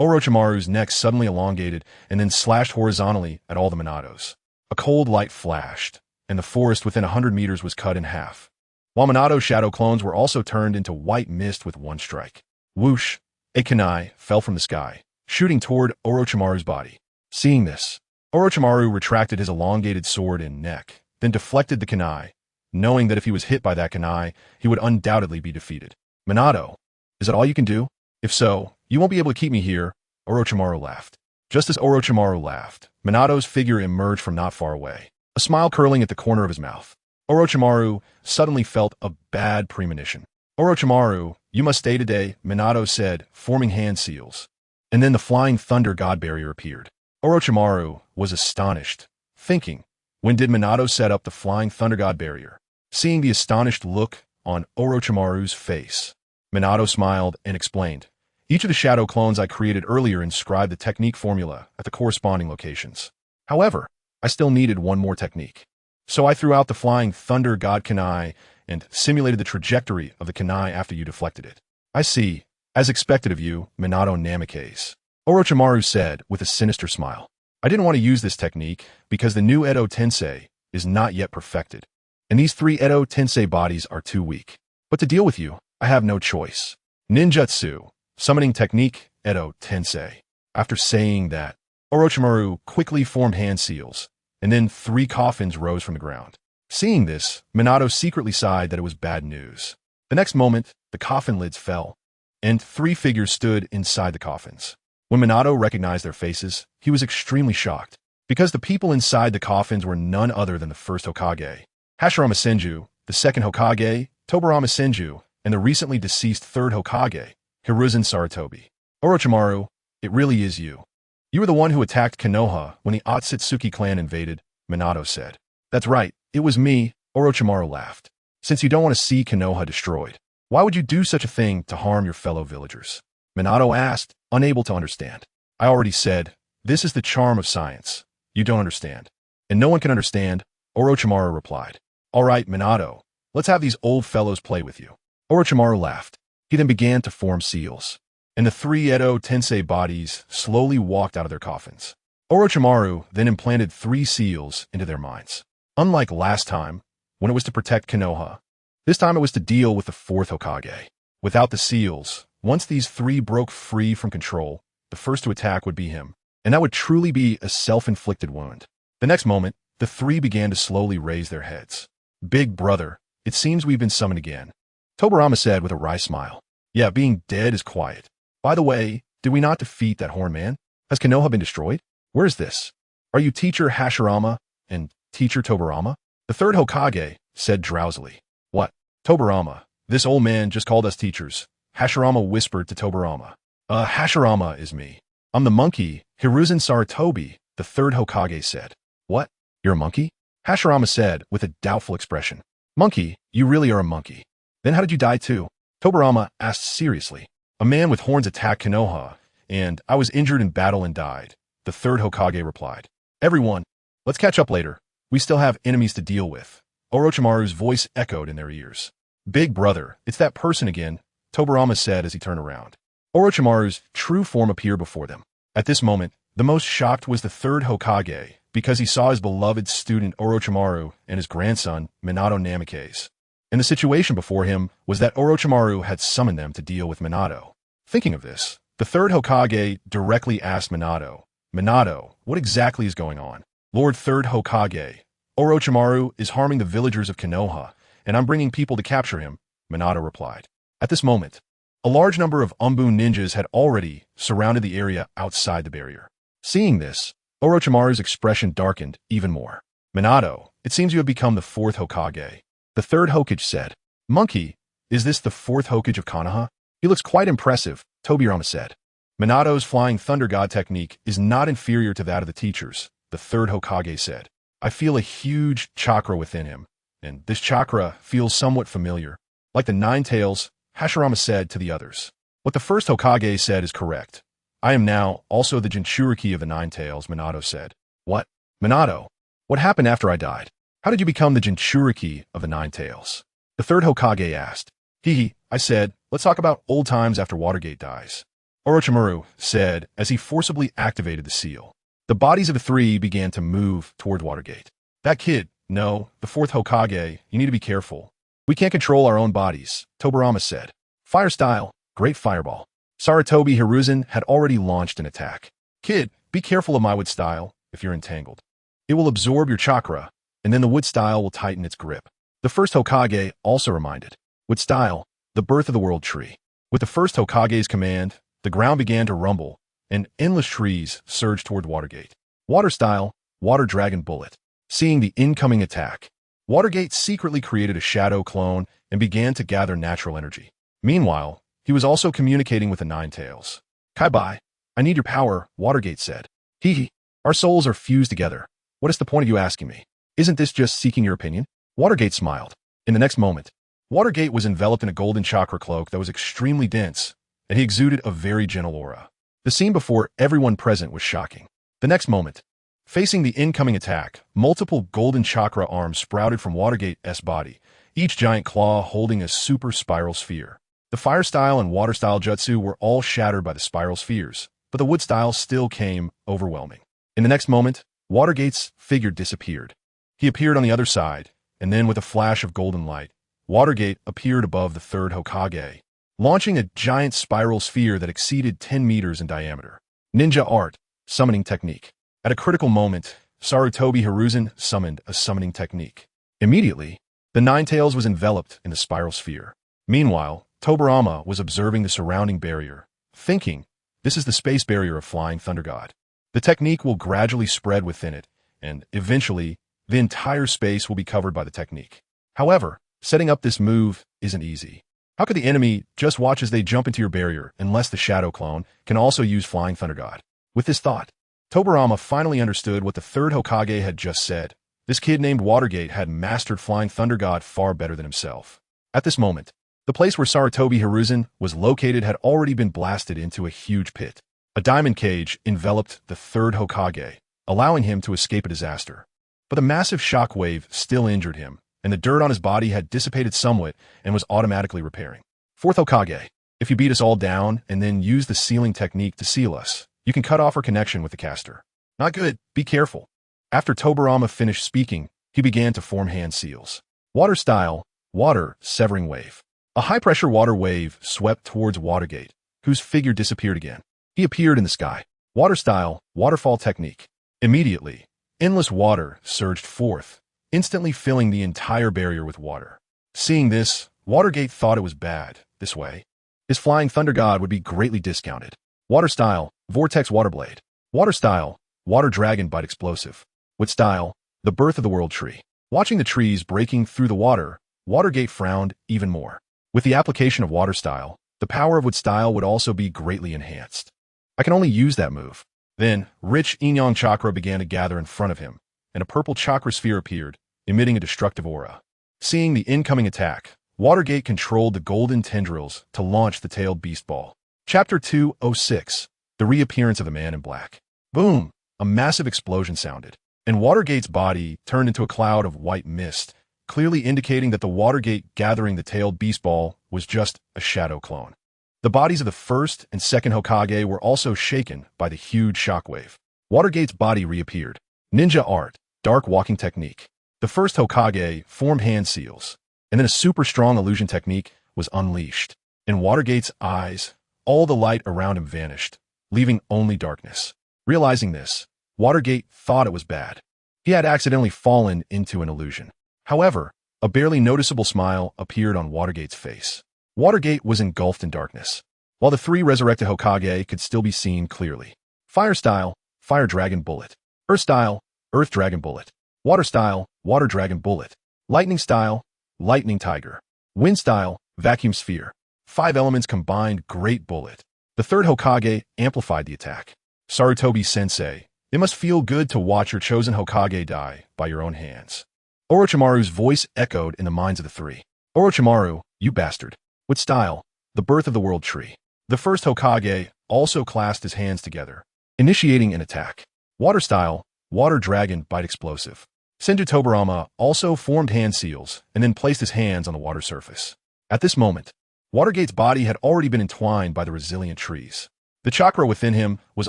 Orochimaru's neck suddenly elongated and then slashed horizontally at all the Minatos. A cold light flashed, and the forest within 100 meters was cut in half, while Minato's shadow clones were also turned into white mist with one strike. Whoosh! A kunai fell from the sky, shooting toward Orochimaru's body. Seeing this, Orochimaru retracted his elongated sword and neck, then deflected the kunai, knowing that if he was hit by that kunai, he would undoubtedly be defeated. Minato, is that all you can do? If so, you won't be able to keep me here, Orochimaru laughed. Just as Orochimaru laughed, Minato's figure emerged from not far away, a smile curling at the corner of his mouth. Orochimaru suddenly felt a bad premonition. Orochimaru, you must stay today, Minato said, forming hand seals. And then the Flying Thunder God Barrier appeared. Orochimaru was astonished, thinking, when did Minato set up the Flying Thunder God Barrier? Seeing the astonished look on Orochimaru's face, Minato smiled and explained, each of the shadow clones I created earlier inscribed the technique formula at the corresponding locations. However, I still needed one more technique. So I threw out the Flying Thunder God Kunai and simulated the trajectory of the kunai after you deflected it. I see. As expected of you, Minato Namikaze, Orochimaru said with a sinister smile. I didn't want to use this technique because the new Edo Tensei is not yet perfected, and these 3 Edo Tensei bodies are too weak. But to deal with you, I have no choice. Ninjutsu, Summoning Technique, Edo Tensei. After saying that, Orochimaru quickly formed hand seals, and then 3 coffins rose from the ground. Seeing this, Minato secretly sighed that it was bad news. The next moment, the coffin lids fell, and 3 figures stood inside the coffins. When Minato recognized their faces, he was extremely shocked, because the people inside the coffins were none other than the first Hokage, Hashirama Senju, the second Hokage, Tobirama Senju, and the recently deceased third Hokage, Hiruzen Sarutobi. Orochimaru, it really is you. You were the one who attacked Konoha when the Otsutsuki clan invaded, Minato said. That's right, it was me, Orochimaru laughed. Since you don't want to see Konoha destroyed, why would you do such a thing to harm your fellow villagers? Minato asked, unable to understand. I already said, this is the charm of science. You don't understand. And no one can understand, Orochimaru replied. All right, Minato, let's have these old fellows play with you. Orochimaru laughed. He then began to form seals. And the three Edo Tensei bodies slowly walked out of their coffins. Orochimaru then implanted 3 seals into their minds. Unlike last time, when it was to protect Konoha, this time it was to deal with the 4th Hokage. Without the seals, once these 3 broke free from control, the first to attack would be him, and that would truly be a self-inflicted wound. The next moment, the 3 began to slowly raise their heads. Big brother, it seems we've been summoned again, Tobirama said with a wry smile. Yeah, being dead is quiet. By the way, did we not defeat that horn man? Has Konoha been destroyed? Where is this? Are you teacher Hashirama and teacher Tobirama? The 3rd Hokage said drowsily. What? Tobirama, this old man just called us teachers. Hashirama whispered to Tobirama. Hashirama is me. I'm the monkey, Hiruzen Sarutobi, the 3rd Hokage said. What? You're a monkey? Hashirama said with a doubtful expression. Monkey, you really are a monkey. Then how did you die too? Tobirama asked seriously. A man with horns attacked Konoha, and I was injured in battle and died, the 3rd Hokage replied. Everyone, let's catch up later. We still have enemies to deal with. Orochimaru's voice echoed in their ears. Big brother, it's that person again, Tobirama said as he turned around. Orochimaru's true form appeared before them. At this moment, the most shocked was the 3rd Hokage, because he saw his beloved student Orochimaru and his grandson, Minato Namikaze. And the situation before him was that Orochimaru had summoned them to deal with Minato. Thinking of this, the 3rd Hokage directly asked Minato, Minato, what exactly is going on? Lord 3rd Hokage, Orochimaru is harming the villagers of Konoha, and I'm bringing people to capture him, Minato replied. At this moment, a large number of Umbun ninjas had already surrounded the area outside the barrier. Seeing this, Orochimaru's expression darkened even more. Minato, it seems you have become the 4th Hokage. The 3rd Hokage said. Monkey, is this the 4th Hokage of Konoha? He looks quite impressive, Tobirama said. Minato's flying thunder god technique is not inferior to that of the teachers, the 3rd Hokage said. I feel a huge chakra within him, and this chakra feels somewhat familiar. Like the 9 tails, Hashirama said to the others. What the 1st Hokage said is correct. I am now also the Jinchuriki of the 9 tails, Minato said. What? Minato, what happened after I died? How did you become the Jinchuriki of the 9 tails? The 3rd Hokage asked. He, I said, let's talk about old times after Watergate dies. Orochimaru said as he forcibly activated the seal. The bodies of the 3 began to move toward Watergate. That kid, no, the 4th Hokage, you need to be careful. We can't control our own bodies, Tobirama said. Fire style, great fireball. Sarutobi Hiruzen had already launched an attack. Kid, be careful of my wood style if you're entangled. It will absorb your chakra, and then the wood style will tighten its grip. The 1st Hokage also reminded. Wood style, the birth of the world tree. With the 1st Hokage's command, the ground began to rumble, and endless trees surged toward Watergate. Water style, water dragon bullet. Seeing the incoming attack, Watergate secretly created a shadow clone and began to gather natural energy. Meanwhile, he was also communicating with the 9 tails. Kai-bai, I need your power, Watergate said. Hee, our souls are fused together. What is the point of you asking me? Isn't this just seeking your opinion? Watergate smiled. In the next moment, Watergate was enveloped in a golden chakra cloak that was extremely dense, and he exuded a very gentle aura. The scene before everyone present was shocking. The next moment, facing the incoming attack, multiple golden chakra arms sprouted from Watergate's body, each giant claw holding a super spiral sphere. The fire style and water style jutsu were all shattered by the spiral spheres, but the wood style still came overwhelming. In the next moment, Watergate's figure disappeared. He appeared on the other side, and then with a flash of golden light, Watergate appeared above the 3rd Hokage, launching a giant spiral sphere that exceeded 10 meters in diameter. Ninja art, summoning technique. At a critical moment, Sarutobi Hiruzen summoned a summoning technique. Immediately, the 9 tails was enveloped in the spiral sphere. Meanwhile, Tobirama was observing the surrounding barrier, thinking, this is the space barrier of Flying Thunder God. The technique will gradually spread within it, and eventually, the entire space will be covered by the technique. However, setting up this move isn't easy. How could the enemy just watch as they jump into your barrier unless the Shadow Clone can also use Flying Thunder God? With this thought, Tobirama finally understood what the third Hokage had just said. This kid named Watergate had mastered Flying Thunder God far better than himself. At this moment, the place where Sarutobi Hiruzen was located had already been blasted into a huge pit. A diamond cage enveloped the third Hokage, allowing him to escape a disaster. But the massive shock wave still injured him, and the dirt on his body had dissipated somewhat and was automatically repairing. Fourth Hokage, if you beat us all down and then use the sealing technique to seal us, you can cut off our connection with the caster. Not good, be careful. After Tobirama finished speaking, he began to form hand seals. Water style, water, severing wave. A high-pressure water wave swept towards Watergate, whose figure disappeared again. He appeared in the sky. Water style, waterfall technique. Immediately, endless water surged forth, instantly filling the entire barrier with water. Seeing this, Watergate thought it was bad. This way, his Flying Thunder God would be greatly discounted. Water style, Vortex Water Blade. Water style, Water Dragon Bite Explosive. With style, the Birth of the World Tree. Watching the trees breaking through the water, Watergate frowned even more. With the application of water style, the power of wood style would also be greatly enhanced. I can only use that move. Then, rich Yin-Yang chakra began to gather in front of him, and a purple chakra sphere appeared, emitting a destructive aura. Seeing the incoming attack, Watergate controlled the golden tendrils to launch the tailed beast ball. Chapter 206, The Reappearance of the Man in Black. Boom! A massive explosion sounded, and Watergate's body turned into a cloud of white mist, clearly indicating that the Watergate gathering the tailed beast ball was just a shadow clone. The bodies of the first and second Hokage were also shaken by the huge shockwave. Watergate's body reappeared. Ninja art, dark walking technique. The first Hokage formed hand seals, and then a super strong illusion technique was unleashed. In Watergate's eyes, all the light around him vanished, leaving only darkness. Realizing this, Watergate thought it was bad. He had accidentally fallen into an illusion. However, a barely noticeable smile appeared on Watergate's face. Watergate was engulfed in darkness, while the three resurrected Hokage could still be seen clearly. Fire style, Fire Dragon Bullet. Earth style, Earth Dragon Bullet. Water style, Water Dragon Bullet. Lightning style, Lightning Tiger. Wind style, Vacuum Sphere. 5 elements combined Great Bullet. The third Hokage amplified the attack. Sarutobi-sensei, it must feel good to watch your chosen Hokage die by your own hands. Orochimaru's voice echoed in the minds of the three. Orochimaru, you bastard. With style, the Birth of the World Tree. The first Hokage also clasped his hands together, initiating an attack. Water style, Water Dragon Bite Explosive. Senju Tobirama also formed hand seals and then placed his hands on the water surface. At this moment, Watergate's body had already been entwined by the resilient trees. The chakra within him was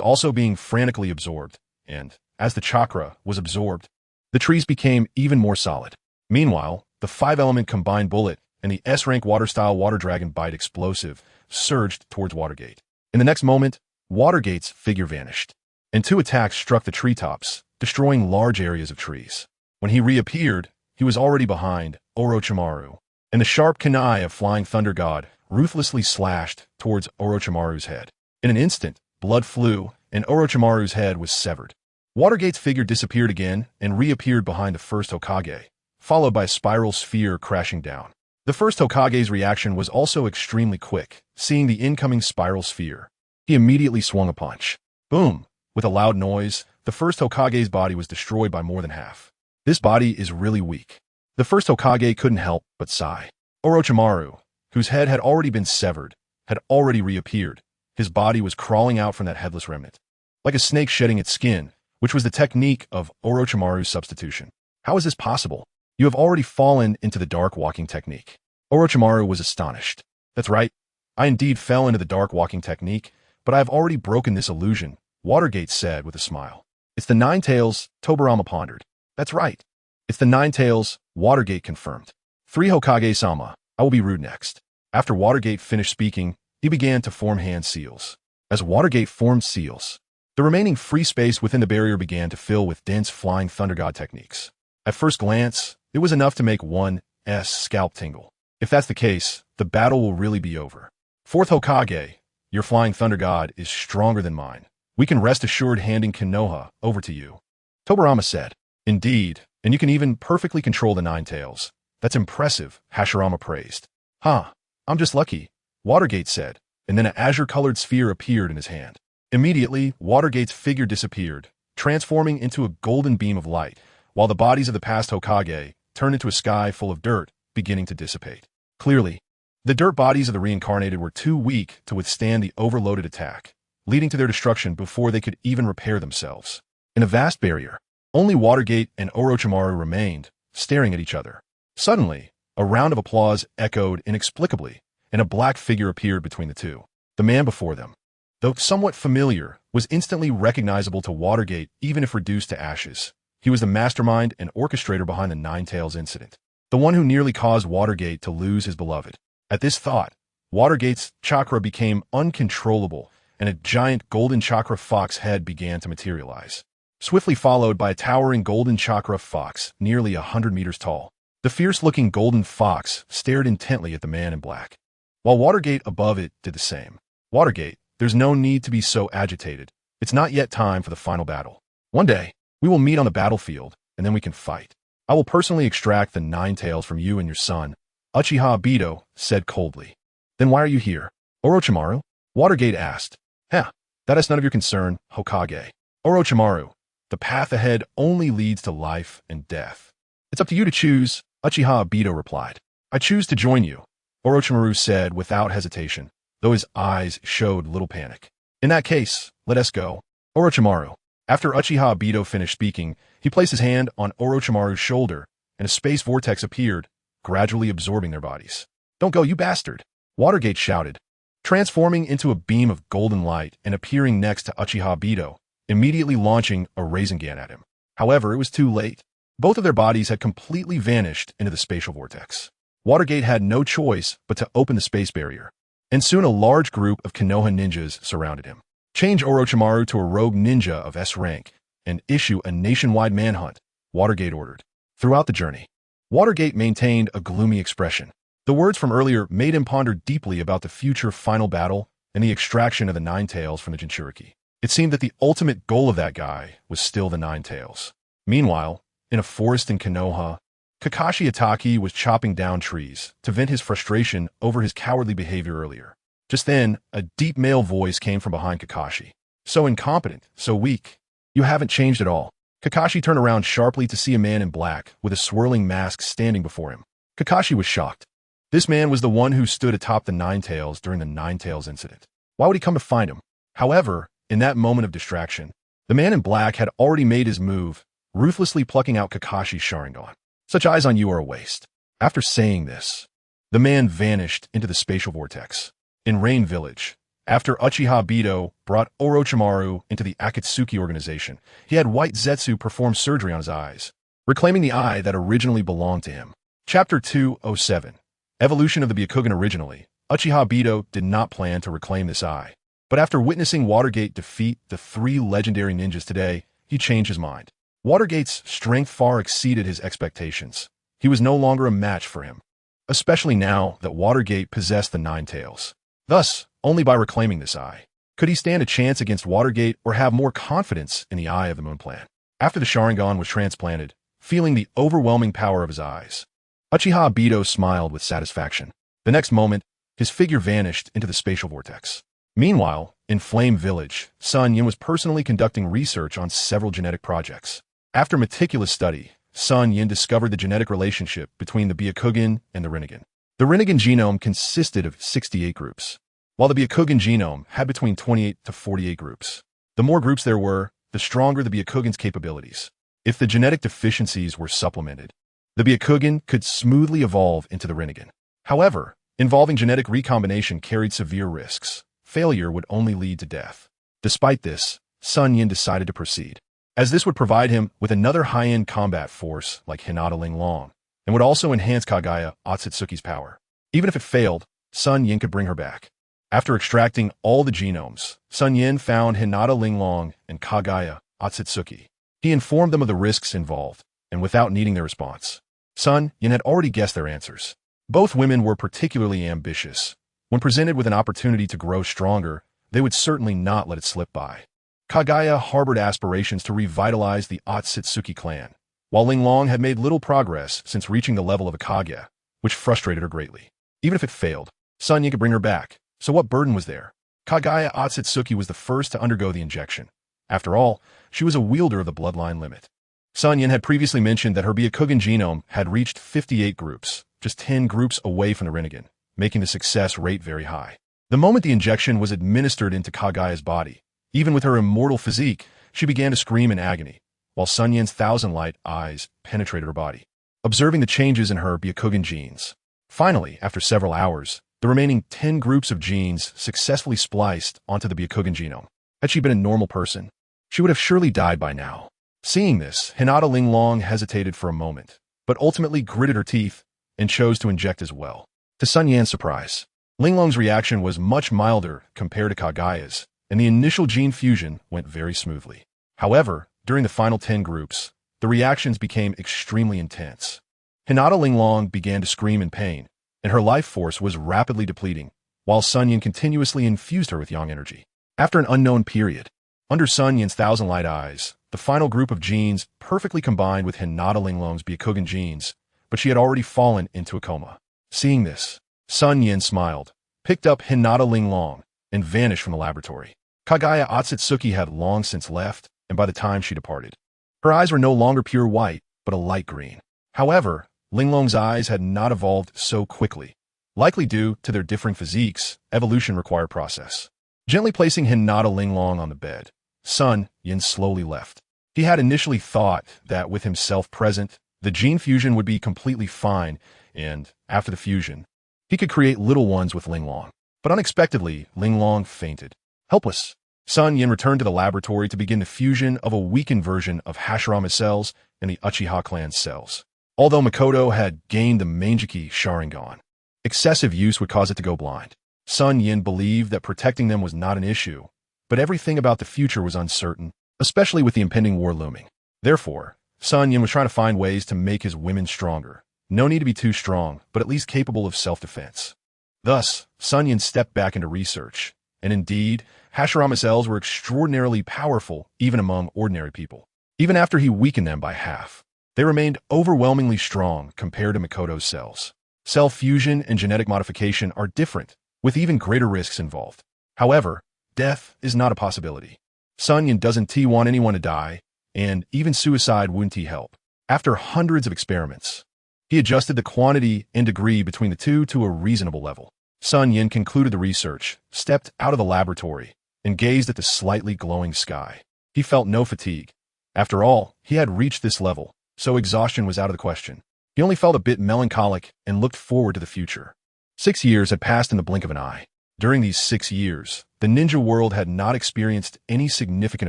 also being frantically absorbed, and, as the chakra was absorbed, the trees became even more solid. Meanwhile, the 5-element combined bullet and the S-rank water-style Water Dragon Bite Explosive surged towards Watergate. In the next moment, Watergate's figure vanished, and 2 attacks struck the treetops, destroying large areas of trees. When he reappeared, he was already behind Orochimaru, and the sharp kunai of Flying Thunder God ruthlessly slashed towards Orochimaru's head. In an instant, blood flew, and Orochimaru's head was severed. Watergate's figure disappeared again and reappeared behind the first Hokage, followed by a spiral sphere crashing down. The first Hokage's reaction was also extremely quick, seeing the incoming spiral sphere. He immediately swung a punch. Boom! With a loud noise, the first Hokage's body was destroyed by more than half. This body is really weak. The first Hokage couldn't help but sigh. Orochimaru, whose head had already been severed, had already reappeared. His body was crawling out from that headless remnant, like a snake shedding its skin, which was the technique of Orochimaru's substitution. How is this possible? You have already fallen into the dark walking technique. Orochimaru was astonished. That's right. I indeed fell into the dark walking technique, but I have already broken this illusion, Watergate said with a smile. It's the 9 tails, Tobirama pondered. That's right. It's the 9 tails, Watergate confirmed. 3 Hokage-sama, I will be rude next. After Watergate finished speaking, he began to form hand seals. As Watergate formed seals, the remaining free space within the barrier began to fill with dense Flying Thunder God techniques. At first glance, it was enough to make one's scalp tingle. If that's the case, the battle will really be over. 4th Hokage, your Flying Thunder God is stronger than mine. We can rest assured handing Konoha over to you. Tobirama said. Indeed, and you can even perfectly control the 9 tails. That's impressive, Hashirama praised. I'm I'm just lucky, Watergate said, and then an azure-colored sphere appeared in his hand. Immediately, Watergate's figure disappeared, transforming into a golden beam of light, while the bodies of the past Hokage turned into a sky full of dirt, beginning to dissipate. Clearly, the dirt bodies of the reincarnated were too weak to withstand the overloaded attack, leading to their destruction before they could even repair themselves. In a vast barrier, only Watergate and Orochimaru remained, staring at each other. Suddenly, a round of applause echoed inexplicably, and a black figure appeared between the two. The man before them, though somewhat familiar, was instantly recognizable to Watergate even if reduced to ashes. He was the mastermind and orchestrator behind the Nine Tails incident, the one who nearly caused Watergate to lose his beloved. At this thought, Watergate's chakra became uncontrollable, and a giant golden chakra fox head began to materialize, swiftly followed by a towering golden chakra fox nearly 100 meters tall. The fierce-looking golden fox stared intently at the man in black, while Watergate above it did the same. Watergate, there's no need to be so agitated. It's not yet time for the final battle. One day, we will meet on the battlefield, and then we can fight. I will personally extract the Nine Tails from you and your son, Uchiha Obito said coldly. Then why are you here? Orochimaru? Watergate asked. That is none of your concern, Hokage. Orochimaru, the path ahead only leads to life and death. It's up to you to choose, Uchiha Obito replied. I choose to join you, Orochimaru said without hesitation, though his eyes showed little panic. In that case, let us go. Orochimaru. After Uchiha Obito finished speaking, he placed his hand on Orochimaru's shoulder, and a space vortex appeared, gradually absorbing their bodies. Don't go, you bastard! Watergate shouted, transforming into a beam of golden light and appearing next to Uchiha Obito, immediately launching a Rasengan at him. However, it was too late. Both of their bodies had completely vanished into the spatial vortex. Watergate had no choice but to open the space barrier, and soon a large group of Konoha ninjas surrounded him. Change Orochimaru to a rogue ninja of S rank and issue a nationwide manhunt, Watergate ordered. Throughout the journey, Watergate maintained a gloomy expression. The words from earlier made him ponder deeply about the future final battle and the extraction of the Nine Tails from the Jinchuriki. It seemed that the ultimate goal of that guy was still the Nine Tails. Meanwhile, in a forest in Konoha, Kakashi Ataki was chopping down trees to vent his frustration over his cowardly behavior earlier. Just then, a deep male voice came from behind Kakashi. So incompetent, so weak. You haven't changed at all. Kakashi turned around sharply to see a man in black with a swirling mask standing before him. Kakashi was shocked. This man was the one who stood atop the Nine Tails during the Nine Tails incident. Why would he come to find him? However, in that moment of distraction, the man in black had already made his move, ruthlessly plucking out Kakashi's Sharingan. Such eyes on you are a waste. After saying this, the man vanished into the spatial vortex. In Rain Village, after Uchiha Obito brought Orochimaru into the Akatsuki organization, he had White Zetsu perform surgery on his eyes, reclaiming the eye that originally belonged to him. Chapter 207. Evolution of the Byakugan. Originally, Uchiha Obito did not plan to reclaim this eye, but after witnessing Watergate defeat the three legendary ninjas today, he changed his mind. Watergate's strength far exceeded his expectations. He was no longer a match for him, especially now that Watergate possessed the Nine Tails. Thus, only by reclaiming this eye could he stand a chance against Watergate or have more confidence in the Eye of the Moon plan. After the Sharingan was transplanted, feeling the overwhelming power of his eyes, Uchiha Obito smiled with satisfaction. The next moment, his figure vanished into the spatial vortex. Meanwhile, in Flame Village, SunYan was personally conducting research on several genetic projects. After meticulous study, SunYan discovered the genetic relationship between the Byakugan and the Rinnegan. The Rinnegan genome consisted of 68 groups, while the Byakugan genome had between 28 to 48 groups. The more groups there were, the stronger the Byakugan's capabilities. If the genetic deficiencies were supplemented, the Byakugan could smoothly evolve into the Rinnegan. However, involving genetic recombination carried severe risks. Failure would only lead to death. Despite this, SunYan decided to proceed, as this would provide him with another high-end combat force like Hinata Linglong, and would also enhance Kaguya Otsutsuki's power. Even if it failed, SunYan could bring her back. After extracting all the genomes, SunYan found Hinata Linglong and Kaguya Otsutsuki. He informed them of the risks involved, and without needing their response, SunYan had already guessed their answers. Both women were particularly ambitious. When presented with an opportunity to grow stronger, they would certainly not let it slip by. Kaguya harbored aspirations to revitalize the Otsutsuki clan, while Linglong had made little progress since reaching the level of a Kage, which frustrated her greatly. Even if it failed, SunYan could bring her back, so what burden was there? Kagaya Otsutsuki was the first to undergo the injection. After all, she was a wielder of the bloodline limit. SunYan had previously mentioned that her Byakugan genome had reached 58 groups, just 10 groups away from the Rinnegan, making the success rate very high. The moment the injection was administered into Kagaya's body, even with her immortal physique, she began to scream in agony, while SunYan's thousand-light eyes penetrated her body, observing the changes in her Byakugan genes. Finally, after several hours, the remaining 10 groups of genes successfully spliced onto the Byakugan genome. Had she been a normal person, she would have surely died by now. Seeing this, Hinata Linglong hesitated for a moment, but ultimately gritted her teeth and chose to inject as well. To SunYan's surprise, Linglong's reaction was much milder compared to Kagaya's, and the initial gene fusion went very smoothly. However, during the final 10 groups, the reactions became extremely intense. Hinata Linglong began to scream in pain, and her life force was rapidly depleting, while SunYan continuously infused her with yang energy. After an unknown period, under SunYan's thousand-light eyes, the final group of genes perfectly combined with Hinata Linglong's Byakugan genes, but she had already fallen into a coma. Seeing this, SunYan smiled, picked up Hinata Linglong, and vanished from the laboratory. Kagaya Otsutsuki had long since left, and by the time she departed, her eyes were no longer pure white, but a light green. However, Linglong's eyes had not evolved so quickly, likely due to their differing physiques, evolution required process. Gently placing Hinata Linglong on the bed, SunYan slowly left. He had initially thought that with himself present, the gene fusion would be completely fine, and, after the fusion, he could create little ones with Linglong. But unexpectedly, Linglong fainted. Helpless, SunYan returned to the laboratory to begin the fusion of a weakened version of Hashirama's cells and the Uchiha clan's cells. Although Makoto had gained the Manjiki Sharingan, excessive use would cause it to go blind. SunYan believed that protecting them was not an issue, but everything about the future was uncertain, especially with the impending war looming. Therefore, SunYan was trying to find ways to make his women stronger. No need to be too strong, but at least capable of self-defense. Thus, SunYan stepped back into research, and indeed, Hashirama's cells were extraordinarily powerful even among ordinary people. Even after he weakened them by half, they remained overwhelmingly strong compared to Makoto's cells. Cell fusion and genetic modification are different, with even greater risks involved. However, death is not a possibility. SunYan doesn't want anyone to die, and even suicide wouldn't help. After hundreds of experiments, he adjusted the quantity and degree between the two to a reasonable level. SunYan concluded the research, stepped out of the laboratory, and gazed at the slightly glowing sky. He felt no fatigue. After all, he had reached this level, so exhaustion was out of the question. He only felt a bit melancholic and looked forward to the future. 6 years had passed in the blink of an eye. During these 6 years, the ninja world had not experienced any significant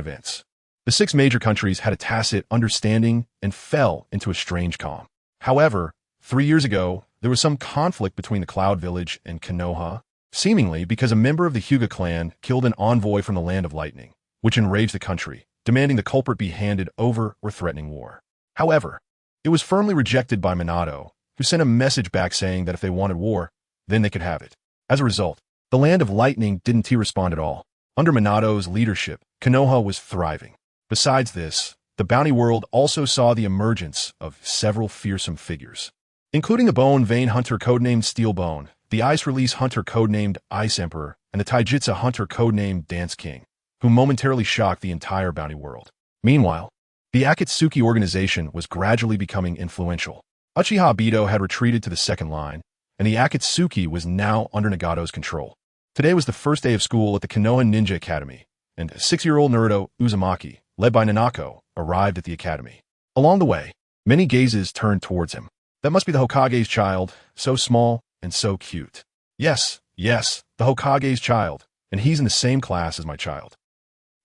events. The 6 major countries had a tacit understanding and fell into a strange calm. However, 3 years ago, there was some conflict between the Cloud Village and Konoha, seemingly because a member of the Hyuga clan killed an envoy from the Land of Lightning, which enraged the country, demanding the culprit be handed over or threatening war. However, it was firmly rejected by Minato, who sent a message back saying that if they wanted war, then they could have it. As a result, the Land of Lightning didn't respond at all. Under Minato's leadership, Konoha was thriving. Besides this, the bounty world also saw the emergence of several fearsome figures, including the Bone Vein Hunter codenamed Steel Bone, the Ice Release Hunter codenamed Ice Emperor, and the Taijutsu Hunter codenamed Dance King, who momentarily shocked the entire bounty world. Meanwhile, the Akatsuki organization was gradually becoming influential. Uchiha Obito had retreated to the second line, and the Akatsuki was now under Nagato's control. Today was the first day of school at the Konoha Ninja Academy, and 6-year-old Naruto Uzumaki, led by Nanako, arrived at the academy. Along the way, many gazes turned towards him. That must be the Hokage's child, so small and so cute. Yes, the Hokage's child, and he's in the same class as my child.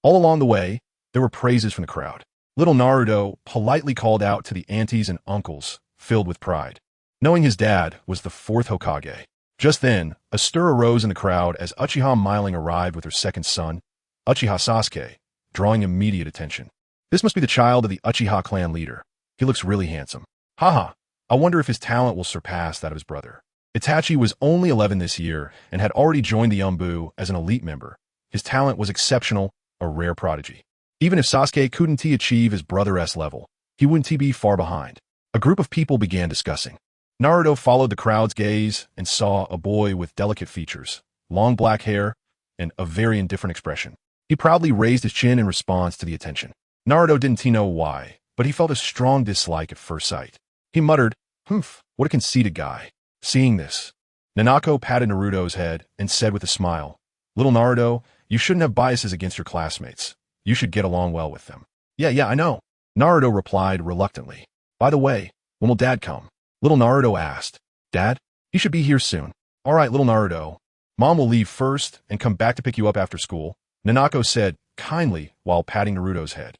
All along the way, there were praises from the crowd. Little Naruto politely called out to the aunties and uncles, filled with pride, knowing his dad was the 4th Hokage. Just then, a stir arose in the crowd as Uchiha Myling arrived with her second son, Uchiha Sasuke, drawing immediate attention. This must be the child of the Uchiha clan leader. He looks really handsome. Haha, I wonder if his talent will surpass that of his brother. Itachi was only 11 this year and had already joined the Yumbu as an elite member. His talent was exceptional, a rare prodigy. Even if Sasuke couldn't achieve his brother's level, he wouldn't be far behind. A group of people began discussing. Naruto followed the crowd's gaze and saw a boy with delicate features, long black hair, and a very indifferent expression. He proudly raised his chin in response to the attention. Naruto didn't know why, but he felt a strong dislike at first sight. He muttered, "Humph, what a conceited guy." Seeing this, Nanako patted Naruto's head and said with a smile, "Little Naruto, you shouldn't have biases against your classmates. You should get along well with them." Yeah, I know," Naruto replied reluctantly. "By the way, when will Dad come?" Little Naruto asked. "Dad? He should be here soon." "All right, little Naruto. Mom will leave first and come back to pick you up after school," Nanako said kindly while patting Naruto's head.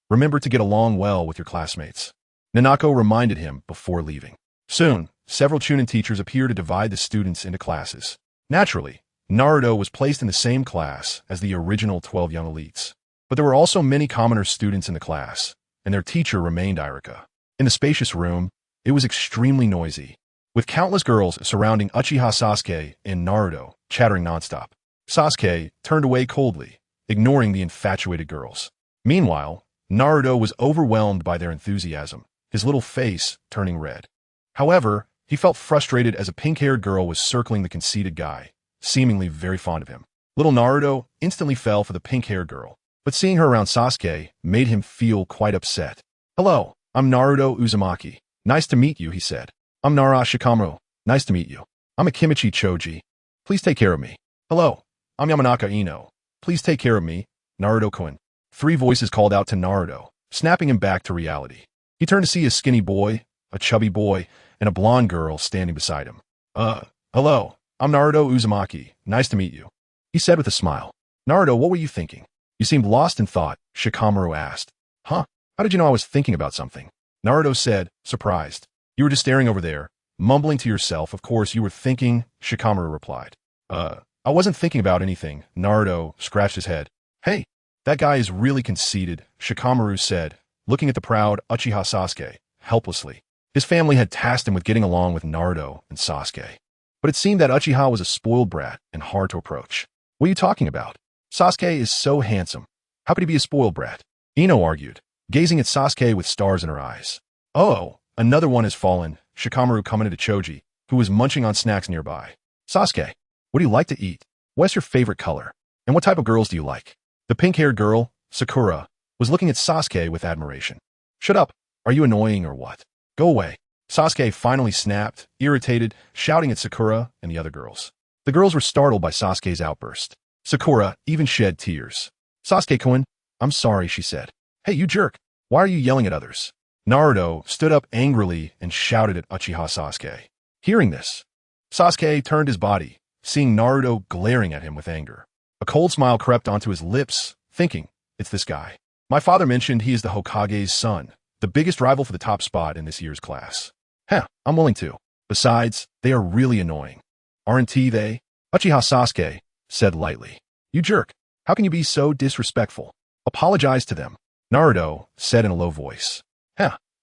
Remember to get along well with your classmates," Nanako reminded him before leaving. Soon, several Chunin teachers appeared to divide the students into classes. Naturally, Naruto was placed in the same class as the original 12 young elites. But there were also many commoner students in the class, and their teacher remained Irika. In the spacious room, it was extremely noisy, with countless girls surrounding Uchiha Sasuke and Naruto, chattering nonstop. Sasuke turned away coldly, ignoring the infatuated girls. Meanwhile, Naruto was overwhelmed by their enthusiasm, his little face turning red. However, he felt frustrated as a pink-haired girl was circling the conceited guy, seemingly very fond of him. Little Naruto instantly fell for the pink-haired girl, but seeing her around Sasuke made him feel quite upset. "Hello, I'm Naruto Uzumaki. Nice to meet you," he said. "I'm Nara Shikamaru. Nice to meet you. I'm Akimichi Choji. Please take care of me." "Hello, I'm Yamanaka Ino. Please take care of me, Naruto-kun." Three voices called out to Naruto, snapping him back to reality. He turned to see a skinny boy, a chubby boy, and a blonde girl standing beside him. Hello, I'm Naruto Uzumaki. Nice to meet you," he said with a smile. "Naruto, what were you thinking? You seemed lost in thought," Shikamaru asked. "Huh? How did you know I was thinking about something?" Naruto said, surprised. "You were just staring over there, mumbling to yourself. Of course you were thinking," Shikamaru replied. I wasn't thinking about anything," Naruto scratched his head. "Hey, that guy is really conceited," Shikamaru said, looking at the proud Uchiha Sasuke, helplessly. His family had tasked him with getting along with Naruto and Sasuke. But it seemed that Uchiha was a spoiled brat and hard to approach. "What are you talking about? Sasuke is so handsome. How could he be a spoiled brat?" Ino argued, gazing at Sasuke with stars in her eyes. "Oh, another one has fallen," Shikamaru commented to Choji, who was munching on snacks nearby. "Sasuke, what do you like to eat? What's your favorite color? And what type of girls do you like?" The pink-haired girl, Sakura, was looking at Sasuke with admiration. "Shut up. Are you annoying or what? Go away." Sasuke finally snapped, irritated, shouting at Sakura and the other girls. The girls were startled by Sasuke's outburst. Sakura even shed tears. "Sasuke-kun, I'm sorry," she said. "Hey, you jerk. Why are you yelling at others?" Naruto stood up angrily and shouted at Uchiha Sasuke. Hearing this, Sasuke turned his body, seeing Naruto glaring at him with anger. A cold smile crept onto his lips, thinking, "It's this guy. My father mentioned he is the Hokage's son, the biggest rival for the top spot in this year's class. I'm willing to. Besides, they are really annoying. Aren't they?" Uchiha Sasuke said lightly. "You jerk. How can you be so disrespectful? Apologize to them," Naruto said in a low voice.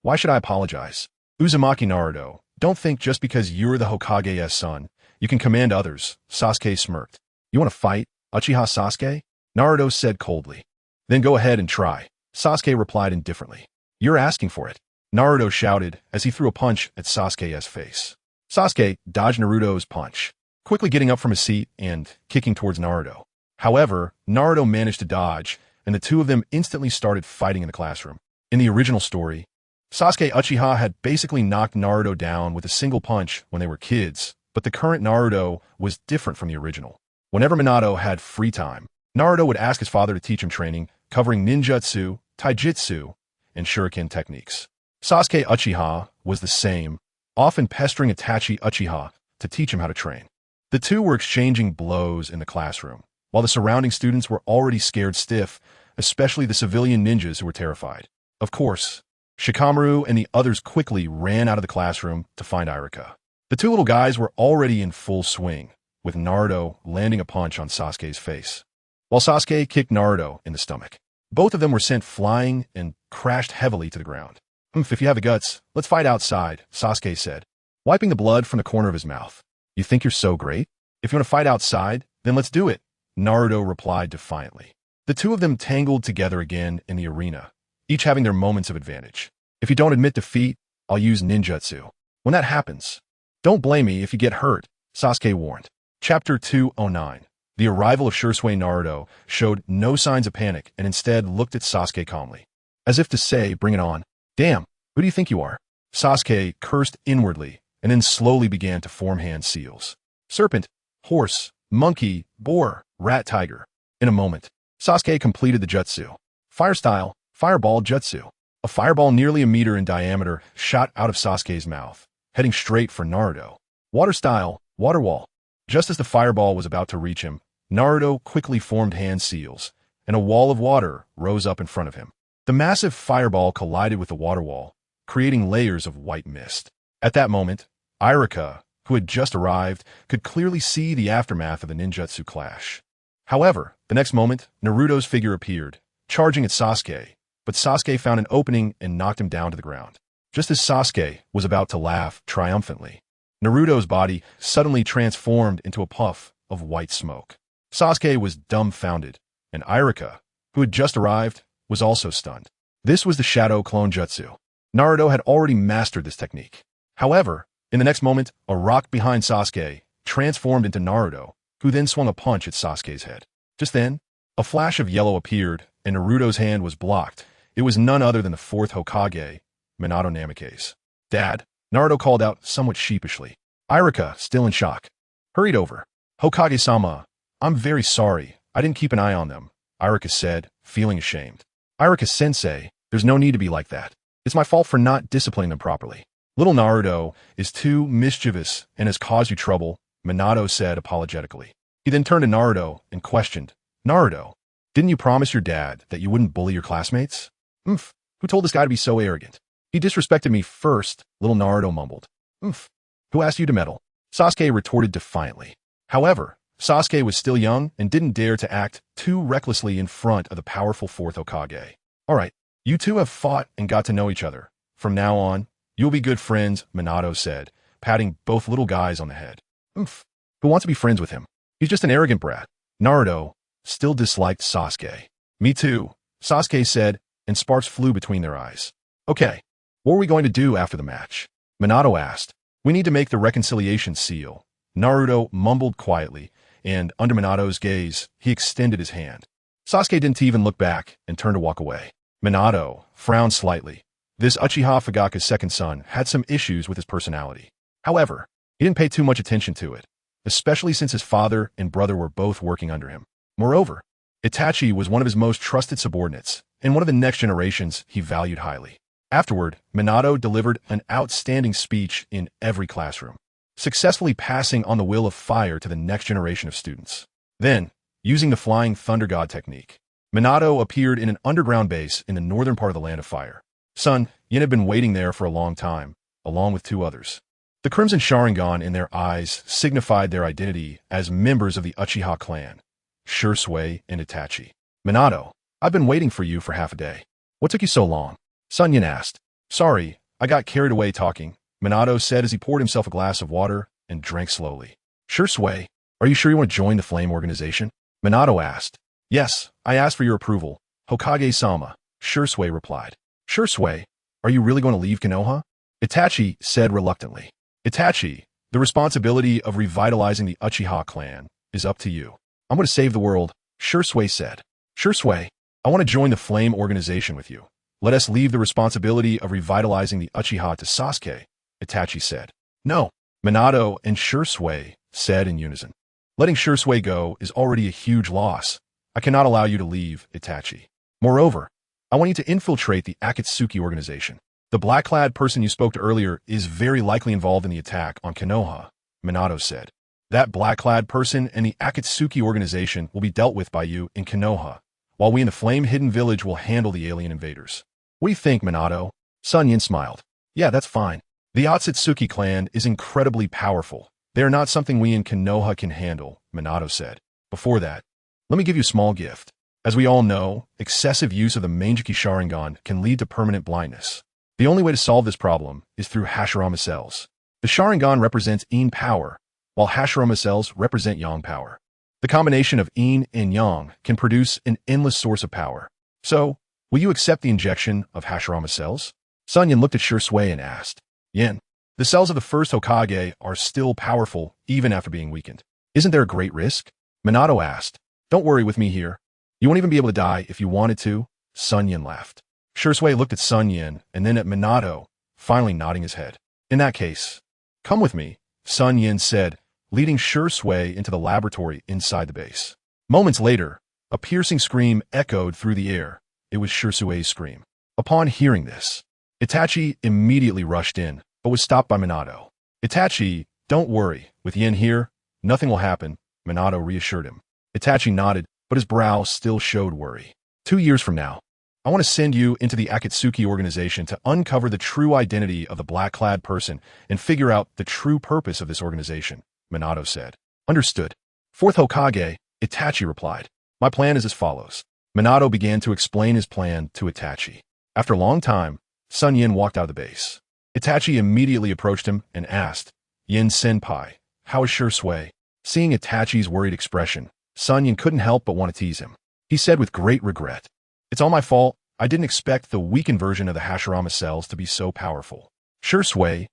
Why should I apologize? Uzumaki Naruto, don't think just because you're the Hokage's son, you can command others," Sasuke smirked. "You want to fight, Uchiha Sasuke?" Naruto said coldly. "Then go ahead and try," Sasuke replied indifferently. "You're asking for it," Naruto shouted as he threw a punch at Sasuke's face. Sasuke dodged Naruto's punch, quickly getting up from his seat and kicking towards Naruto. However, Naruto managed to dodge, and the two of them instantly started fighting in the classroom. In the original story, Sasuke Uchiha had basically knocked Naruto down with a single punch when they were kids, but the current Naruto was different from the original. Whenever Minato had free time, Naruto would ask his father to teach him training, covering ninjutsu, taijutsu, and shuriken techniques. Sasuke Uchiha was the same, often pestering Itachi Uchiha to teach him how to train. The two were exchanging blows in the classroom, while the surrounding students were already scared stiff, especially the civilian ninjas who were terrified. Of course, Shikamaru and the others quickly ran out of the classroom to find Irika. The two little guys were already in full swing, with Naruto landing a punch on Sasuke's face, while Sasuke kicked Naruto in the stomach. Both of them were sent flying and crashed heavily to the ground. If you have the guts, let's fight outside," Sasuke said, wiping the blood from the corner of his mouth. "You think you're so great? If you want to fight outside, then let's do it," Naruto replied defiantly. The two of them tangled together again in the arena, each having their moments of advantage. "If you don't admit defeat, I'll use ninjutsu," When that happens, don't blame me if you get hurt, Sasuke warned. Chapter 209. The arrival of Shursui Naruto showed no signs of panic and instead looked at Sasuke calmly. As if to say, bring it on. Damn, who do you think you are? Sasuke cursed inwardly and then slowly began to form hand seals. Serpent, horse, monkey, boar, rat, tiger. In a moment, Sasuke completed the jutsu. Fire style, fireball jutsu. A fireball nearly a meter in diameter shot out of Sasuke's mouth, heading straight for Naruto. Water style, water wall. Just as the fireball was about to reach him, Naruto quickly formed hand seals, and a wall of water rose up in front of him. The massive fireball collided with the water wall, creating layers of white mist. At that moment, Irika, who had just arrived, could clearly see the aftermath of the ninjutsu clash. However, the next moment, Naruto's figure appeared, charging at Sasuke, but Sasuke found an opening and knocked him down to the ground. Just as Sasuke was about to laugh triumphantly, Naruto's body suddenly transformed into a puff of white smoke. Sasuke was dumbfounded, and Irika, who had just arrived, was also stunned. This was the Shadow Clone Jutsu. Naruto had already mastered this technique. However, in the next moment, a rock behind Sasuke transformed into Naruto, who then swung a punch at Sasuke's head. Just then, a flash of yellow appeared, and Naruto's hand was blocked. It was none other than the fourth Hokage, Minato Namikaze. Dad, Naruto called out somewhat sheepishly. Irika, still in shock, hurried over. Hokage-sama, I'm very sorry. I didn't keep an eye on them, Irika said, feeling ashamed. Irika-sensei, there's no need to be like that. It's my fault for not disciplining them properly. Little Naruto is too mischievous and has caused you trouble, Minato said apologetically. He then turned to Naruto and questioned, Naruto, didn't you promise your dad that you wouldn't bully your classmates? Who told this guy to be so arrogant? He disrespected me first, little Naruto mumbled. Who asked you to meddle? Sasuke retorted defiantly. However, Sasuke was still young and didn't dare to act too recklessly in front of the powerful fourth Hokage. All right, you two have fought and got to know each other. From now on, you'll be good friends, Minato said, patting both little guys on the head. Who wants to be friends with him? He's just an arrogant brat. Naruto still disliked Sasuke. Me too, Sasuke said, and sparks flew between their eyes. Okay, what are we going to do after the match? Minato asked. We need to make the reconciliation seal. Naruto mumbled quietly, and under Minato's gaze, he extended his hand. Sasuke didn't even look back and turned to walk away. Minato frowned slightly. This Uchiha Fugaku's second son had some issues with his personality. However, he didn't pay too much attention to it, especially since his father and brother were both working under him. Moreover, Itachi was one of his most trusted subordinates, and one of the next generations he valued highly. Afterward, Minato delivered an outstanding speech in every classroom, successfully passing on the will of fire to the next generation of students. Then, using the Flying Thunder God technique, Minato appeared in an underground base in the northern part of the Land of Fire. SunYan had been waiting there for a long time, along with two others. The Crimson Sharingan in their eyes signified their identity as members of the Uchiha clan, Shursui and Itachi. Minato, I've been waiting for you for half a day. What took you so long? SunYan asked. Sorry, I got carried away talking, Minato said as he poured himself a glass of water and drank slowly. Shursui, are you sure you want to join the Flame Organization? Minato asked. Yes, I asked for your approval, Hokage-sama, Shursui replied. Shursui, are you really going to leave Konoha? Itachi said reluctantly. Itachi, the responsibility of revitalizing the Uchiha clan is up to you. I'm going to save the world, Shursui said. Shursui, I want to join the Flame Organization with you. Let us leave the responsibility of revitalizing the Uchiha to Sasuke, Itachi said. No, Minato and Shursui said in unison. Letting Shursui go is already a huge loss. I cannot allow you to leave, Itachi. Moreover, I want you to infiltrate the Akatsuki organization. The black-clad person you spoke to earlier is very likely involved in the attack on Konoha, Minato said. That black-clad person and the Akatsuki organization will be dealt with by you in Konoha, while we in the Flame Hidden Village will handle the alien invaders. What do you think, Minato? SunYan smiled. Yeah, that's fine. The Otsutsuki clan is incredibly powerful. They are not something we in Konoha can handle, Minato said. Before that, let me give you a small gift. As we all know, excessive use of the Manjiki Sharingan can lead to permanent blindness. The only way to solve this problem is through Hashirama cells. The Sharingan represents Yin power, while Hashirama cells represent Yang power. The combination of Yin and Yang can produce an endless source of power. So, will you accept the injection of Hashirama cells? SunYan looked at Shursui and asked. Yin, The cells of the first Hokage are still powerful even after being weakened. Isn't there a great risk? Minato asked. Don't worry with me here. You won't even be able to die if you wanted to. SunYan laughed. Shursui looked at SunYan and then at Minato, finally nodding his head. In that case, come with me, SunYan said, leading Shursui into the laboratory inside the base. Moments later, a piercing scream echoed through the air. It was Shursui's scream. Upon hearing this, Itachi immediately rushed in, but was stopped by Minato. Itachi, don't worry, with Yin here, nothing will happen, Minato reassured him. Itachi nodded, but his brow still showed worry. 2 years from now, I want to send you into the Akatsuki organization to uncover the true identity of the black-clad person and figure out the true purpose of this organization, Minato said. Understood. Fourth Hokage, Itachi replied. My plan is as follows. Minato began to explain his plan to Itachi. After a long time, SunYan walked out of the base. Itachi immediately approached him and asked, Yin Senpai, how is Shursui? Seeing Itachi's worried expression, SunYan couldn't help but want to tease him. He said with great regret, It's all my fault. I didn't expect the weakened version of the Hashirama cells to be so powerful. Shursui,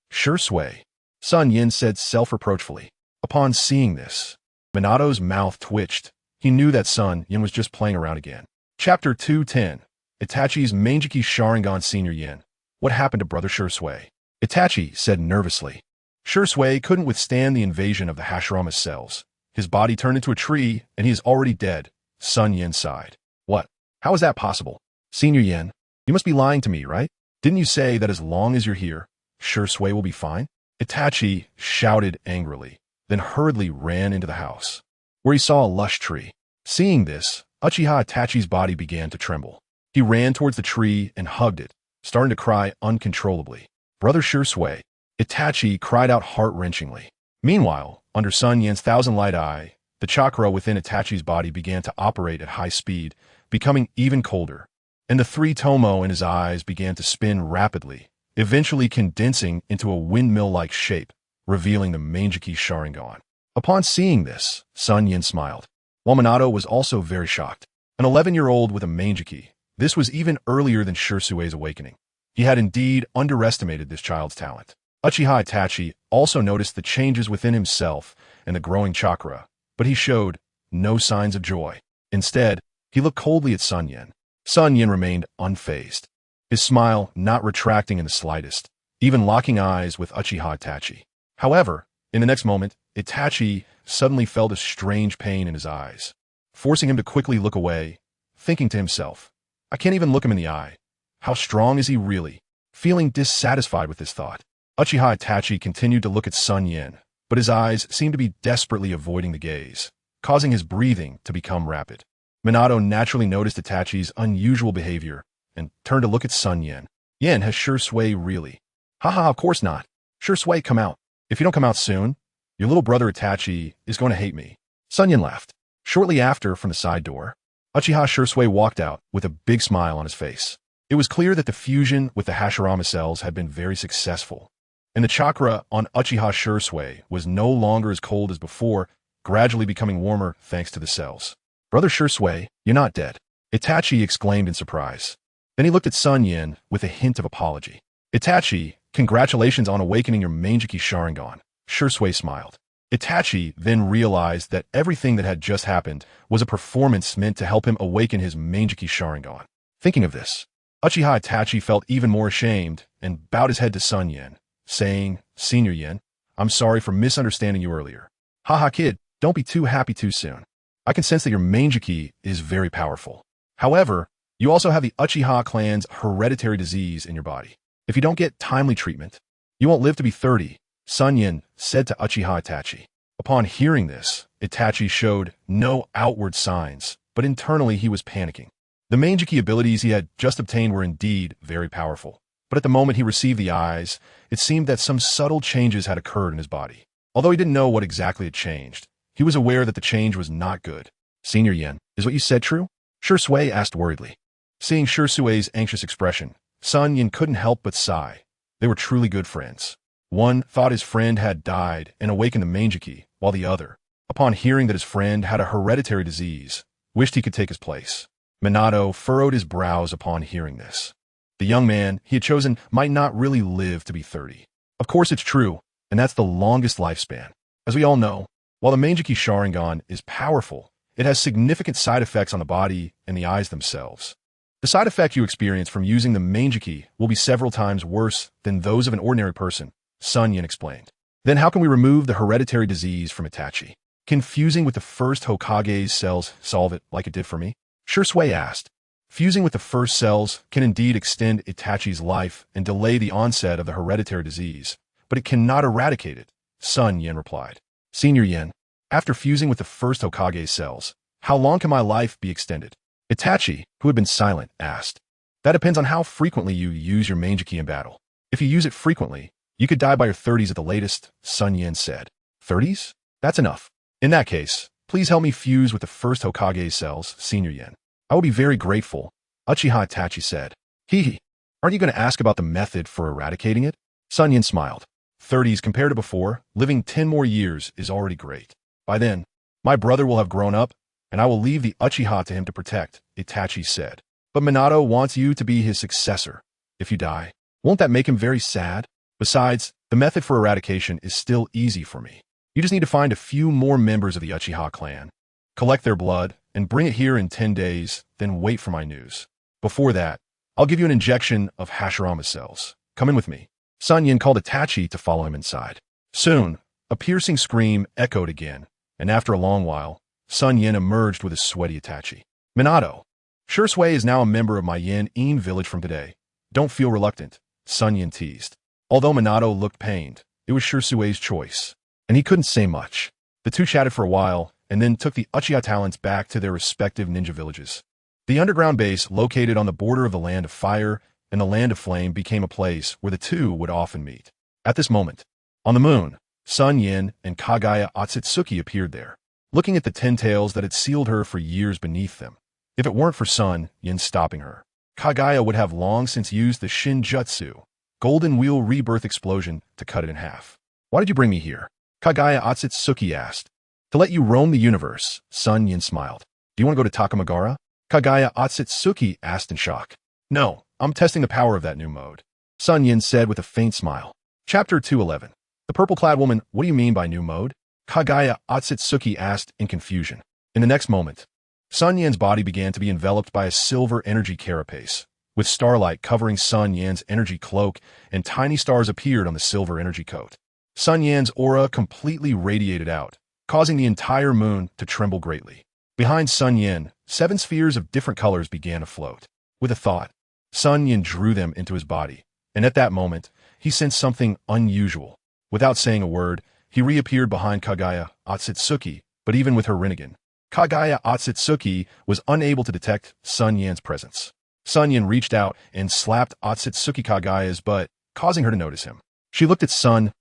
SunYan said self-reproachfully. Upon seeing this, Minato's mouth twitched. He knew that SunYan was just playing around again. Chapter 210. Itachi's Manjiki Sharingan Senior Yin. What happened to Brother Shursui? Itachi said nervously. Shursui couldn't withstand the invasion of the Hashirama cells. His body turned into a tree, and he is already dead. SunYan sighed. What? How is that possible? Senior Yin, you must be lying to me, right? Didn't you say that as long as you're here, Shursui will be fine? Itachi shouted angrily, then hurriedly ran into the house, where he saw a lush tree. Seeing this, Uchiha Itachi's body began to tremble. He ran towards the tree and hugged it, starting to cry uncontrollably. Brother Shursui, Itachi cried out heart-wrenchingly. Meanwhile, under SunYan's thousand-light eye, the chakra within Itachi's body began to operate at high speed, becoming even colder, and the 3 tomo in his eyes began to spin rapidly, eventually condensing into a windmill-like shape, revealing the Manjiki Sharingan. Upon seeing this, SunYan smiled, while Minato was also very shocked. An 11-year-old with a Manjiki. This was even earlier than Shursui's awakening. He had indeed underestimated this child's talent. Uchiha Itachi also noticed the changes within himself and the growing chakra, but he showed no signs of joy. Instead, he looked coldly at SunYan. SunYan remained unfazed, his smile not retracting in the slightest, even locking eyes with Uchiha Itachi. However, in the next moment, Itachi suddenly felt a strange pain in his eyes, forcing him to quickly look away, thinking to himself, I can't even look him in the eye. How strong is he really? Feeling dissatisfied with this thought, Uchiha Itachi continued to look at SunYan, but his eyes seemed to be desperately avoiding the gaze, causing his breathing to become rapid. Minato naturally noticed Itachi's unusual behavior and turned to look at SunYan. Yen, has Shursui really? Haha, of course not. Shursui, come out. If you don't come out soon, your little brother Itachi is going to hate me. SunYan laughed. Shortly after, from the side door, Uchiha Shursui walked out with a big smile on his face. It was clear that the fusion with the Hashirama cells had been very successful, and the chakra on Uchiha Shursui was no longer as cold as before, gradually becoming warmer thanks to the cells. Brother Shursui, you're not dead, Itachi exclaimed in surprise. Then he looked at SunYan with a hint of apology. Itachi, congratulations on awakening your Manjiki Sharingan. Shursui smiled. Itachi then realized that everything that had just happened was a performance meant to help him awaken his Manjiki Sharingan. Thinking of this, Uchiha Itachi felt even more ashamed and bowed his head to SunYan, saying, Senior Yin, I'm sorry for misunderstanding you earlier. Haha kid, don't be too happy too soon. I can sense that your Manjiki is very powerful. However, you also have the Uchiha clan's hereditary disease in your body. If you don't get timely treatment, you won't live to be 30, SunYan said to Uchiha Itachi. Upon hearing this, Itachi showed no outward signs, but internally he was panicking. The Manjiki abilities he had just obtained were indeed very powerful, but at the moment he received the eyes, it seemed that some subtle changes had occurred in his body. Although he didn't know what exactly had changed, he was aware that the change was not good. Senior Yen, is what you said true? Shursui asked worriedly. Seeing Shursui's anxious expression, SunYan couldn't help but sigh. They were truly good friends. One thought his friend had died and awakened the Manjiki, while the other, upon hearing that his friend had a hereditary disease, wished he could take his place. Minato furrowed his brows upon hearing this. The young man he had chosen might not really live to be 30. Of course it's true, and that's the longest lifespan. As we all know, while the Manjiki Sharingan is powerful, it has significant side effects on the body and the eyes themselves. The side effect you experience from using the Manjiki will be several times worse than those of an ordinary person, SunYan explained. Then how can we remove the hereditary disease from Itachi? Can fusing with the first Hokage's cells solve it like it did for me? Shursui asked. Fusing with the first cells can indeed extend Itachi's life and delay the onset of the hereditary disease, but it cannot eradicate it, SunYan replied. Senior Yen, after fusing with the first Hokage's cells, how long can my life be extended? Itachi, who had been silent, asked. That depends on how frequently you use your Manjiki in battle. If you use it frequently, you could die by your 30s at the latest, SunYan said. 30s? That's enough. In that case, please help me fuse with the first Hokage's cells, Senior Yen. I will be very grateful, Uchiha Itachi said. He, aren't you going to ask about the method for eradicating it? SunYan smiled. 30s compared to before, living 10 more years is already great. By then, my brother will have grown up, and I will leave the Uchiha to him to protect, Itachi said. But Minato wants you to be his successor. If you die, won't that make him very sad? Besides, the method for eradication is still easy for me. You just need to find a few more members of the Uchiha clan, collect their blood, and bring it here in 10 days, then wait for my news. Before that, I'll give you an injection of Hashirama cells. Come in with me. SunYan called Itachi to follow him inside. Soon, a piercing scream echoed again, and after a long while, SunYan emerged with a sweaty Itachi. Minato, Shursui is now a member of my Yin village from today. Don't feel reluctant, SunYan teased. Although Minato looked pained, it was Shursui's choice, and he couldn't say much. The two chatted for a while, and then took the Uchiha talents back to their respective ninja villages. The underground base, located on the border of the Land of Fire and the Land of Flame, became a place where the two would often meet. At this moment, on the moon, SunYan and Kagaya Otsutsuki appeared there, looking at the 10 tails that had sealed her for years beneath them. If it weren't for SunYan stopping her, Kagaya would have long since used the Shinjutsu, Golden Wheel Rebirth Explosion, to cut it in half. Why did you bring me here? Kagaya Otsutsuki asked. To let you roam the universe, SunYan smiled. Do you want to go to Takamagara? Kagaya Otsutsuki asked in shock. No, I'm testing the power of that new mode, SunYan said with a faint smile. Chapter 211. The purple-clad woman, what do you mean by new mode? Kagaya Otsutsuki asked in confusion. In the next moment, SunYan's body began to be enveloped by a silver energy carapace, with starlight covering SunYan's energy cloak, and tiny stars appeared on the silver energy coat. SunYan's aura completely radiated out, causing the entire moon to tremble greatly. Behind SunYan, 7 spheres of different colors began to float. With a thought, SunYan drew them into his body, and at that moment, he sensed something unusual. Without saying a word, he reappeared behind Kagaya Otsutsuki, but even with her Rinnegan, Kagaya Otsutsuki was unable to detect SunYan's presence. SunYan reached out and slapped Otsutsuki Kagaya's butt, causing her to notice him. She looked at SunYan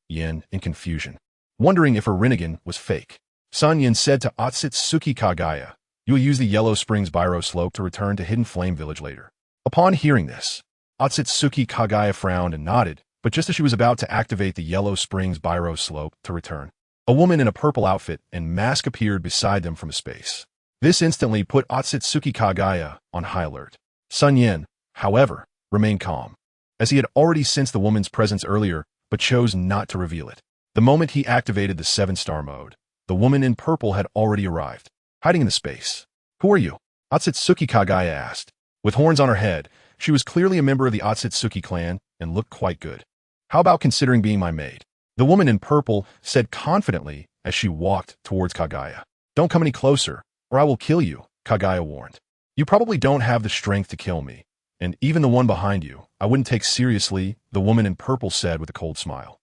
in confusion, wondering if her Rinnegan was fake. SunYan said to Otsutsuki Kagaya, "You will use the Yellow Springs Byro Slope to return to Hidden Flame Village later." Upon hearing this, Otsutsuki Kagaya frowned and nodded, but just as she was about to activate the Yellow Springs Byro Slope to return, a woman in a purple outfit and mask appeared beside them from space. This instantly put Otsutsuki Kagaya on high alert. SunYan, however, remained calm, as he had already sensed the woman's presence earlier, but chose not to reveal it. The moment he activated the 7-star mode, the woman in purple had already arrived, hiding in the space. Who are you? Otsutsuki Kagaya asked. With horns on her head, she was clearly a member of the Otsutsuki clan and looked quite good. How about considering being my maid? The woman in purple said confidently as she walked towards Kagaya. Don't come any closer, or I will kill you, Kagaya warned. You probably don't have the strength to kill me, and even the one behind you, I wouldn't take seriously, the woman in purple said with a cold smile.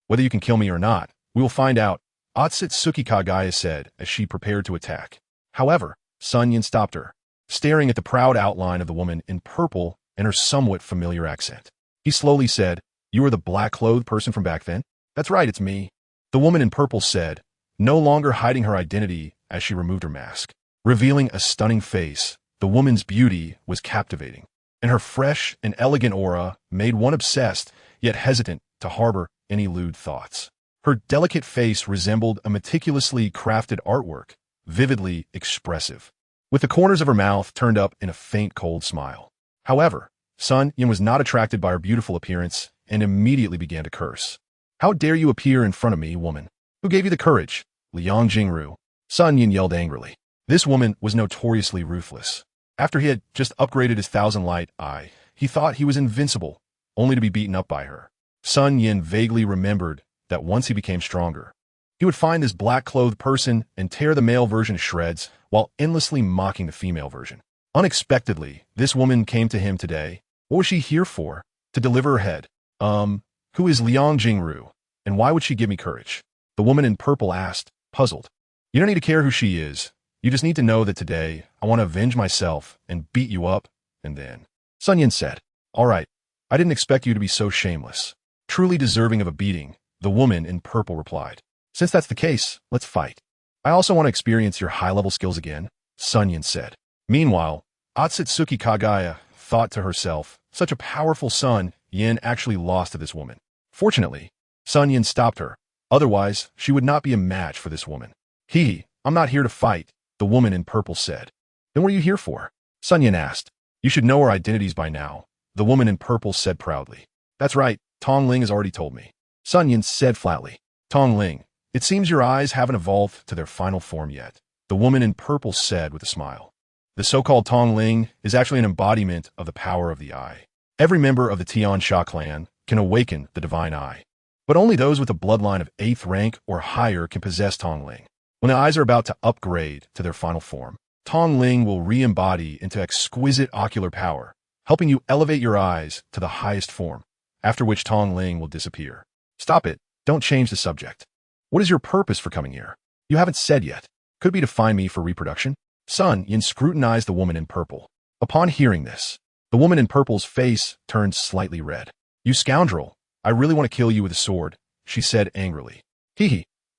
Whether you can kill me or not, we will find out, Otsutsuki Kagaya said as she prepared to attack. However, SunYan stopped her, staring at the proud outline of the woman in purple and her somewhat familiar accent. He slowly said, "You are the black-clothed person from back then?" "That's right, it's me," the woman in purple said, no longer hiding her identity as she removed her mask. Revealing a stunning face, the woman's beauty was captivating, and her fresh and elegant aura made one obsessed, yet hesitant to harbor any lewd thoughts. Her delicate face resembled a meticulously crafted artwork, vividly expressive, with the corners of her mouth turned up in a faint cold smile. However, SunYan was not attracted by her beautiful appearance, and immediately began to curse. "How dare you appear in front of me, woman? Who gave you the courage?" Liang Jingru. SunYan yelled angrily. This woman was notoriously ruthless. After he had just upgraded his 1,000 light eye, he thought he was invincible, only to be beaten up by her. SunYan vaguely remembered that once he became stronger, he would find this black-clothed person and tear the male version to shreds while endlessly mocking the female version. Unexpectedly, this woman came to him today. What was she here for? To deliver her head. Who is Liang Jingru, and why would she give me courage? The woman in purple asked, puzzled. You don't need to care who she is. You just need to know that today I want to avenge myself and beat you up, and then. SunYan said, all right, I didn't expect you to be so shameless. Truly deserving of a beating, the woman in purple replied. Since that's the case, let's fight. I also want to experience your high-level skills again, SunYan said. Meanwhile, Otsutsuki Kagaya thought to herself, such a powerful Sun Yin actually lost to this woman. Fortunately, SunYan stopped her. Otherwise, she would not be a match for this woman. I'm not here to fight, the woman in purple said. Then what are you here for? SunYan asked. You should know our identities by now, the woman in purple said proudly. That's right, Tongling has already told me. SunYan said flatly. Tongling, it seems your eyes haven't evolved to their final form yet, the woman in purple said with a smile. The so-called Tongling is actually an embodiment of the power of the eye. Every member of the Tiansha clan can awaken the divine eye, but only those with a bloodline of 8th rank or higher can possess Tongling. When the eyes are about to upgrade to their final form, Tongling will re-embody into exquisite ocular power, helping you elevate your eyes to the highest form, after which Tongling will disappear. Stop it. Don't change the subject. What is your purpose for coming here? You haven't said yet. Could be to find me for reproduction? SunYan scrutinized the woman in purple. Upon hearing this, the woman in purple's face turned slightly red. You scoundrel, I really want to kill you with a sword, she said angrily.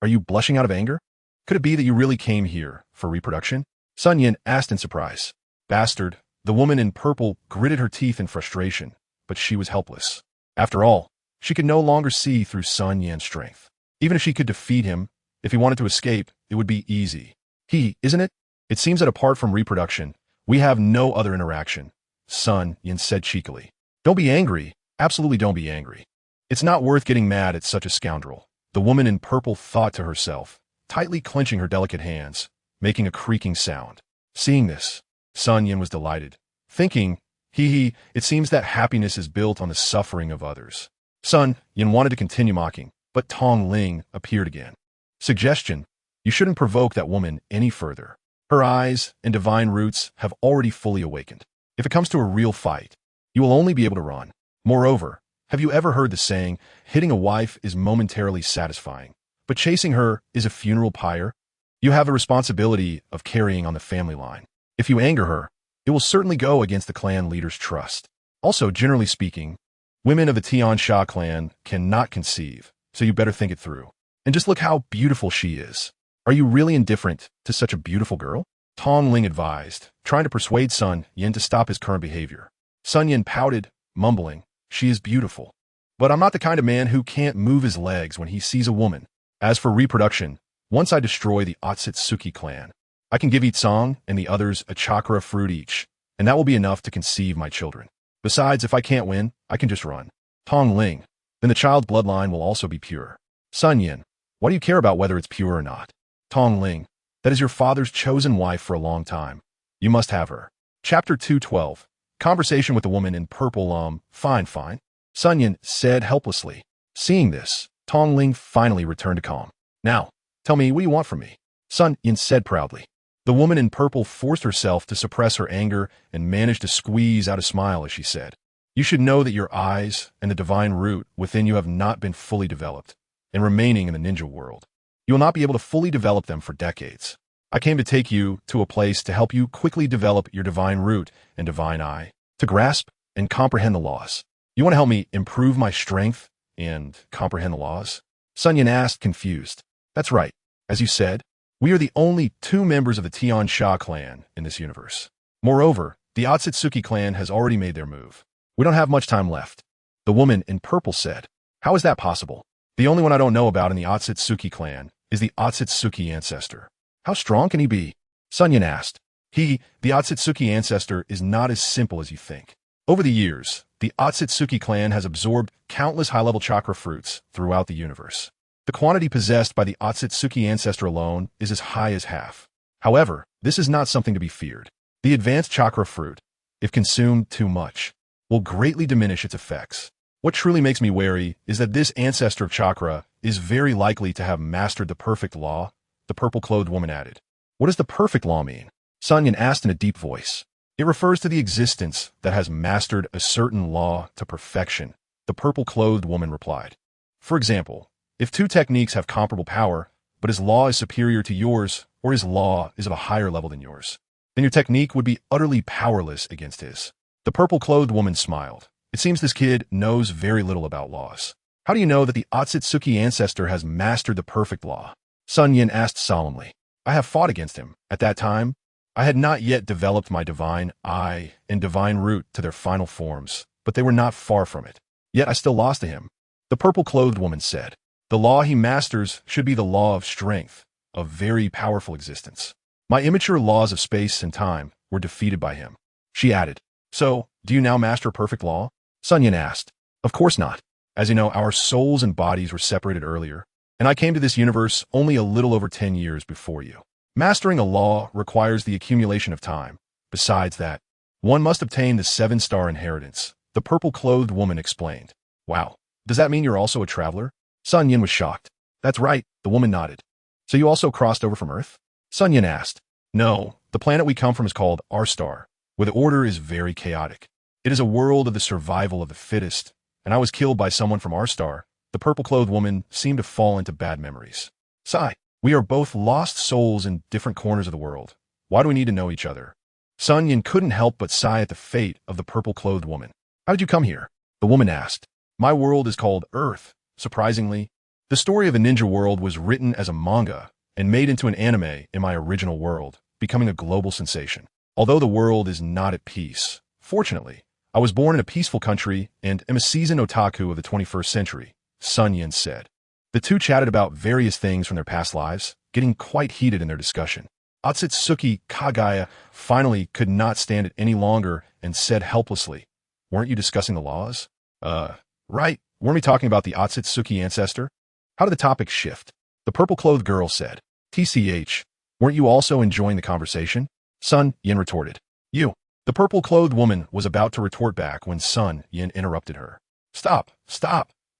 Are you blushing out of anger? Could it be that you really came here for reproduction? SunYan asked in surprise. Bastard, the woman in purple gritted her teeth in frustration, but she was helpless. After all, she could no longer see through SunYan's strength. Even if she could defeat him, if he wanted to escape, it would be easy. Isn't it? It seems that apart from reproduction, we have no other interaction, SunYan said cheekily. Don't be angry. Absolutely don't be angry. It's not worth getting mad at such a scoundrel, the woman in purple thought to herself, tightly clenching her delicate hands, making a creaking sound. Seeing this, SunYan was delighted, thinking, it seems that happiness is built on the suffering of others. SunYan wanted to continue mocking, but Tongling appeared again. Suggestion, you shouldn't provoke that woman any further. Her eyes and divine roots have already fully awakened. If it comes to a real fight, you will only be able to run. Moreover, have you ever heard the saying, hitting a wife is momentarily satisfying, but chasing her is a funeral pyre? You have a responsibility of carrying on the family line. If you anger her, it will certainly go against the clan leader's trust. Also, generally speaking, women of the Tiansha clan cannot conceive, so you better think it through. And just look how beautiful she is. Are you really indifferent to such a beautiful girl? Tongling advised, trying to persuade SunYan to stop his current behavior. SunYan pouted, mumbling, she is beautiful. But I'm not the kind of man who can't move his legs when he sees a woman. As for reproduction, once I destroy the Otsutsuki clan, I can give each song and the others a chakra fruit each, and that will be enough to conceive my children. Besides, if I can't win, I can just run. Tongling, then the child's bloodline will also be pure. SunYan, why do you care about whether it's pure or not? Tongling, that is your father's chosen wife for a long time. You must have her. Chapter 212. Conversation with the woman in purple. Fine. SunYan said helplessly. Seeing this, Tongling finally returned to calm. Now, tell me, what do you want from me? SunYan said proudly. The woman in purple forced herself to suppress her anger and managed to squeeze out a smile as she said, you should know that your eyes and the divine root within you have not been fully developed and remaining in the ninja world. You will not be able to fully develop them for decades. I came to take you to a place to help you quickly develop your divine root and divine eye, to grasp and comprehend the laws. You want to help me improve my strength and comprehend the laws? SunYan asked, confused. That's right. As you said, we are the only 2 members of the Tiansha clan in this universe. Moreover, the Otsutsuki clan has already made their move. We don't have much time left. The woman in purple said. How is that possible? The only one I don't know about in the Otsutsuki clan is the Otsutsuki ancestor. How strong can he be? SunYan asked. The Otsutsuki ancestor is not as simple as you think. Over the years, The Otsutsuki clan has absorbed countless high-level chakra fruits throughout the universe. The quantity possessed by the Otsutsuki ancestor alone is as high as half. However, this is not something to be feared. The advanced chakra fruit, if consumed too much, will greatly diminish its effects. What truly makes me wary is that this ancestor of chakra is very likely to have mastered the perfect law, the purple-clothed woman added. What does the perfect law mean? SunYan asked in a deep voice. It refers to the existence that has mastered a certain law to perfection, the purple-clothed woman replied. For example, if two techniques have comparable power, but his law is superior to yours, or his law is of a higher level than yours, then your technique would be utterly powerless against his. The purple-clothed woman smiled. It seems this kid knows very little about laws. How do you know that the Otsutsuki ancestor has mastered the perfect law? SunYan asked solemnly. I have fought against him. At that time, I had not yet developed my divine eye and divine root to their final forms, but they were not far from it. Yet I still lost to him. The purple-clothed woman said, the law he masters should be the law of strength, of very powerful existence. My immature laws of space and time were defeated by him. She added, so, do you now master perfect law? SunYan asked, of course not. As you know, our souls and bodies were separated earlier, and I came to this universe only a little over 10 years before you. Mastering a law requires the accumulation of time. Besides that, one must obtain the 7-star inheritance, the purple-clothed woman explained. Wow, does that mean you're also a traveler? SunYan was shocked. That's right, the woman nodded. So you also crossed over from Earth? SunYan asked. No, the planet we come from is called our star, where the order is very chaotic. It is a world of the survival of the fittest, and I was killed by someone from our star. The purple-clothed woman seemed to fall into bad memories. Sigh. We are both lost souls in different corners of the world. Why do we need to know each other? SunYan couldn't help but sigh at the fate of the purple-clothed woman. How did you come here? The woman asked. My world is called Earth. Surprisingly, the story of the ninja world was written as a manga and made into an anime in my original world, becoming a global sensation. Although the world is not at peace, fortunately, I was born in a peaceful country and am a seasoned otaku of the 21st century, SunYan said. The two chatted about various things from their past lives, getting quite heated in their discussion. Otsutsuki Kagaya finally could not stand it any longer and said helplessly, weren't you discussing the laws? Right, weren't we talking about the Otsutsuki ancestor? How did the topic shift? The purple-clothed girl said, TCH, weren't you also enjoying the conversation? SunYan retorted. You. The purple-clothed woman was about to retort back when SunYan interrupted her. Stop,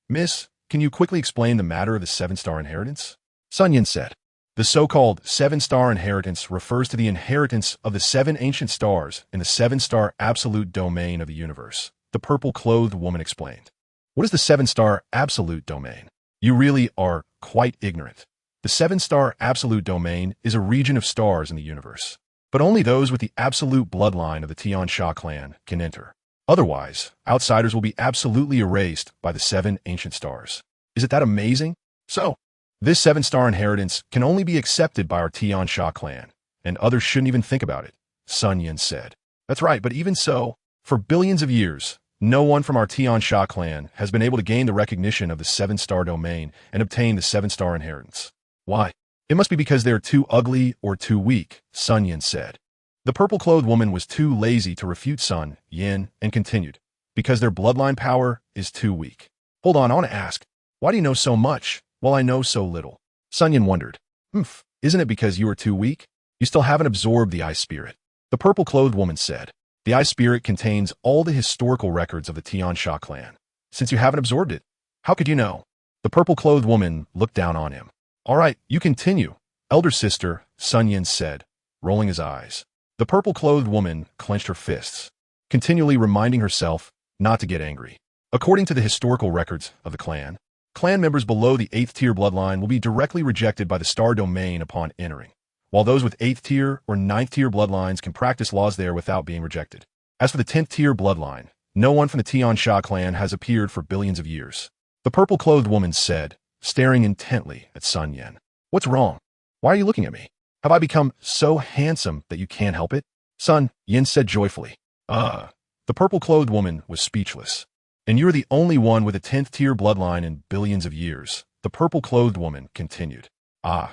miss. Can you quickly explain the matter of the 7-star inheritance? SunYan said, the so-called 7-star inheritance refers to the inheritance of the 7 ancient stars in the 7-star absolute domain of the universe, the purple-clothed woman explained. What is the 7-star absolute domain? You really are quite ignorant. The 7-star absolute domain is a region of stars in the universe, but only those with the absolute bloodline of the Tian-Sha clan can enter. Otherwise, outsiders will be absolutely erased by the 7 ancient stars. Isn't that amazing? So, this 7-star inheritance can only be accepted by our Tian-Sha clan, and others shouldn't even think about it, SunYan said. That's right, but even so, for billions of years, no one from our Tian-Sha clan has been able to gain the recognition of the 7-star domain and obtain the 7-star inheritance. Why? It must be because they're too ugly or too weak, SunYan said. The purple-clothed woman was too lazy to refute SunYan and continued, because their bloodline power is too weak. Hold on, I want to ask, why do you know so much while I know so little? SunYan wondered. Isn't it because you are too weak? You still haven't absorbed the eye spirit. The purple-clothed woman said, the eye spirit contains all the historical records of the Tian-Sha clan. Since you haven't absorbed it, how could you know? The purple-clothed woman looked down on him. All right, you continue, elder sister, SunYan said, rolling his eyes. The purple-clothed woman clenched her fists, continually reminding herself not to get angry. According to the historical records of the clan members below the 8th tier bloodline will be directly rejected by the star domain upon entering, while those with 8th tier or 9th tier bloodlines can practice laws there without being rejected. As for the 10th tier bloodline, no one from the Tian-Sha clan has appeared for billions of years. The purple-clothed woman said, staring intently at SunYan. What's wrong? Why are you looking at me? Have I become so handsome that you can't help it? SunYan said joyfully. The purple-clothed woman was speechless. And you're the only one with a 10th tier bloodline in billions of years, the purple-clothed woman continued. I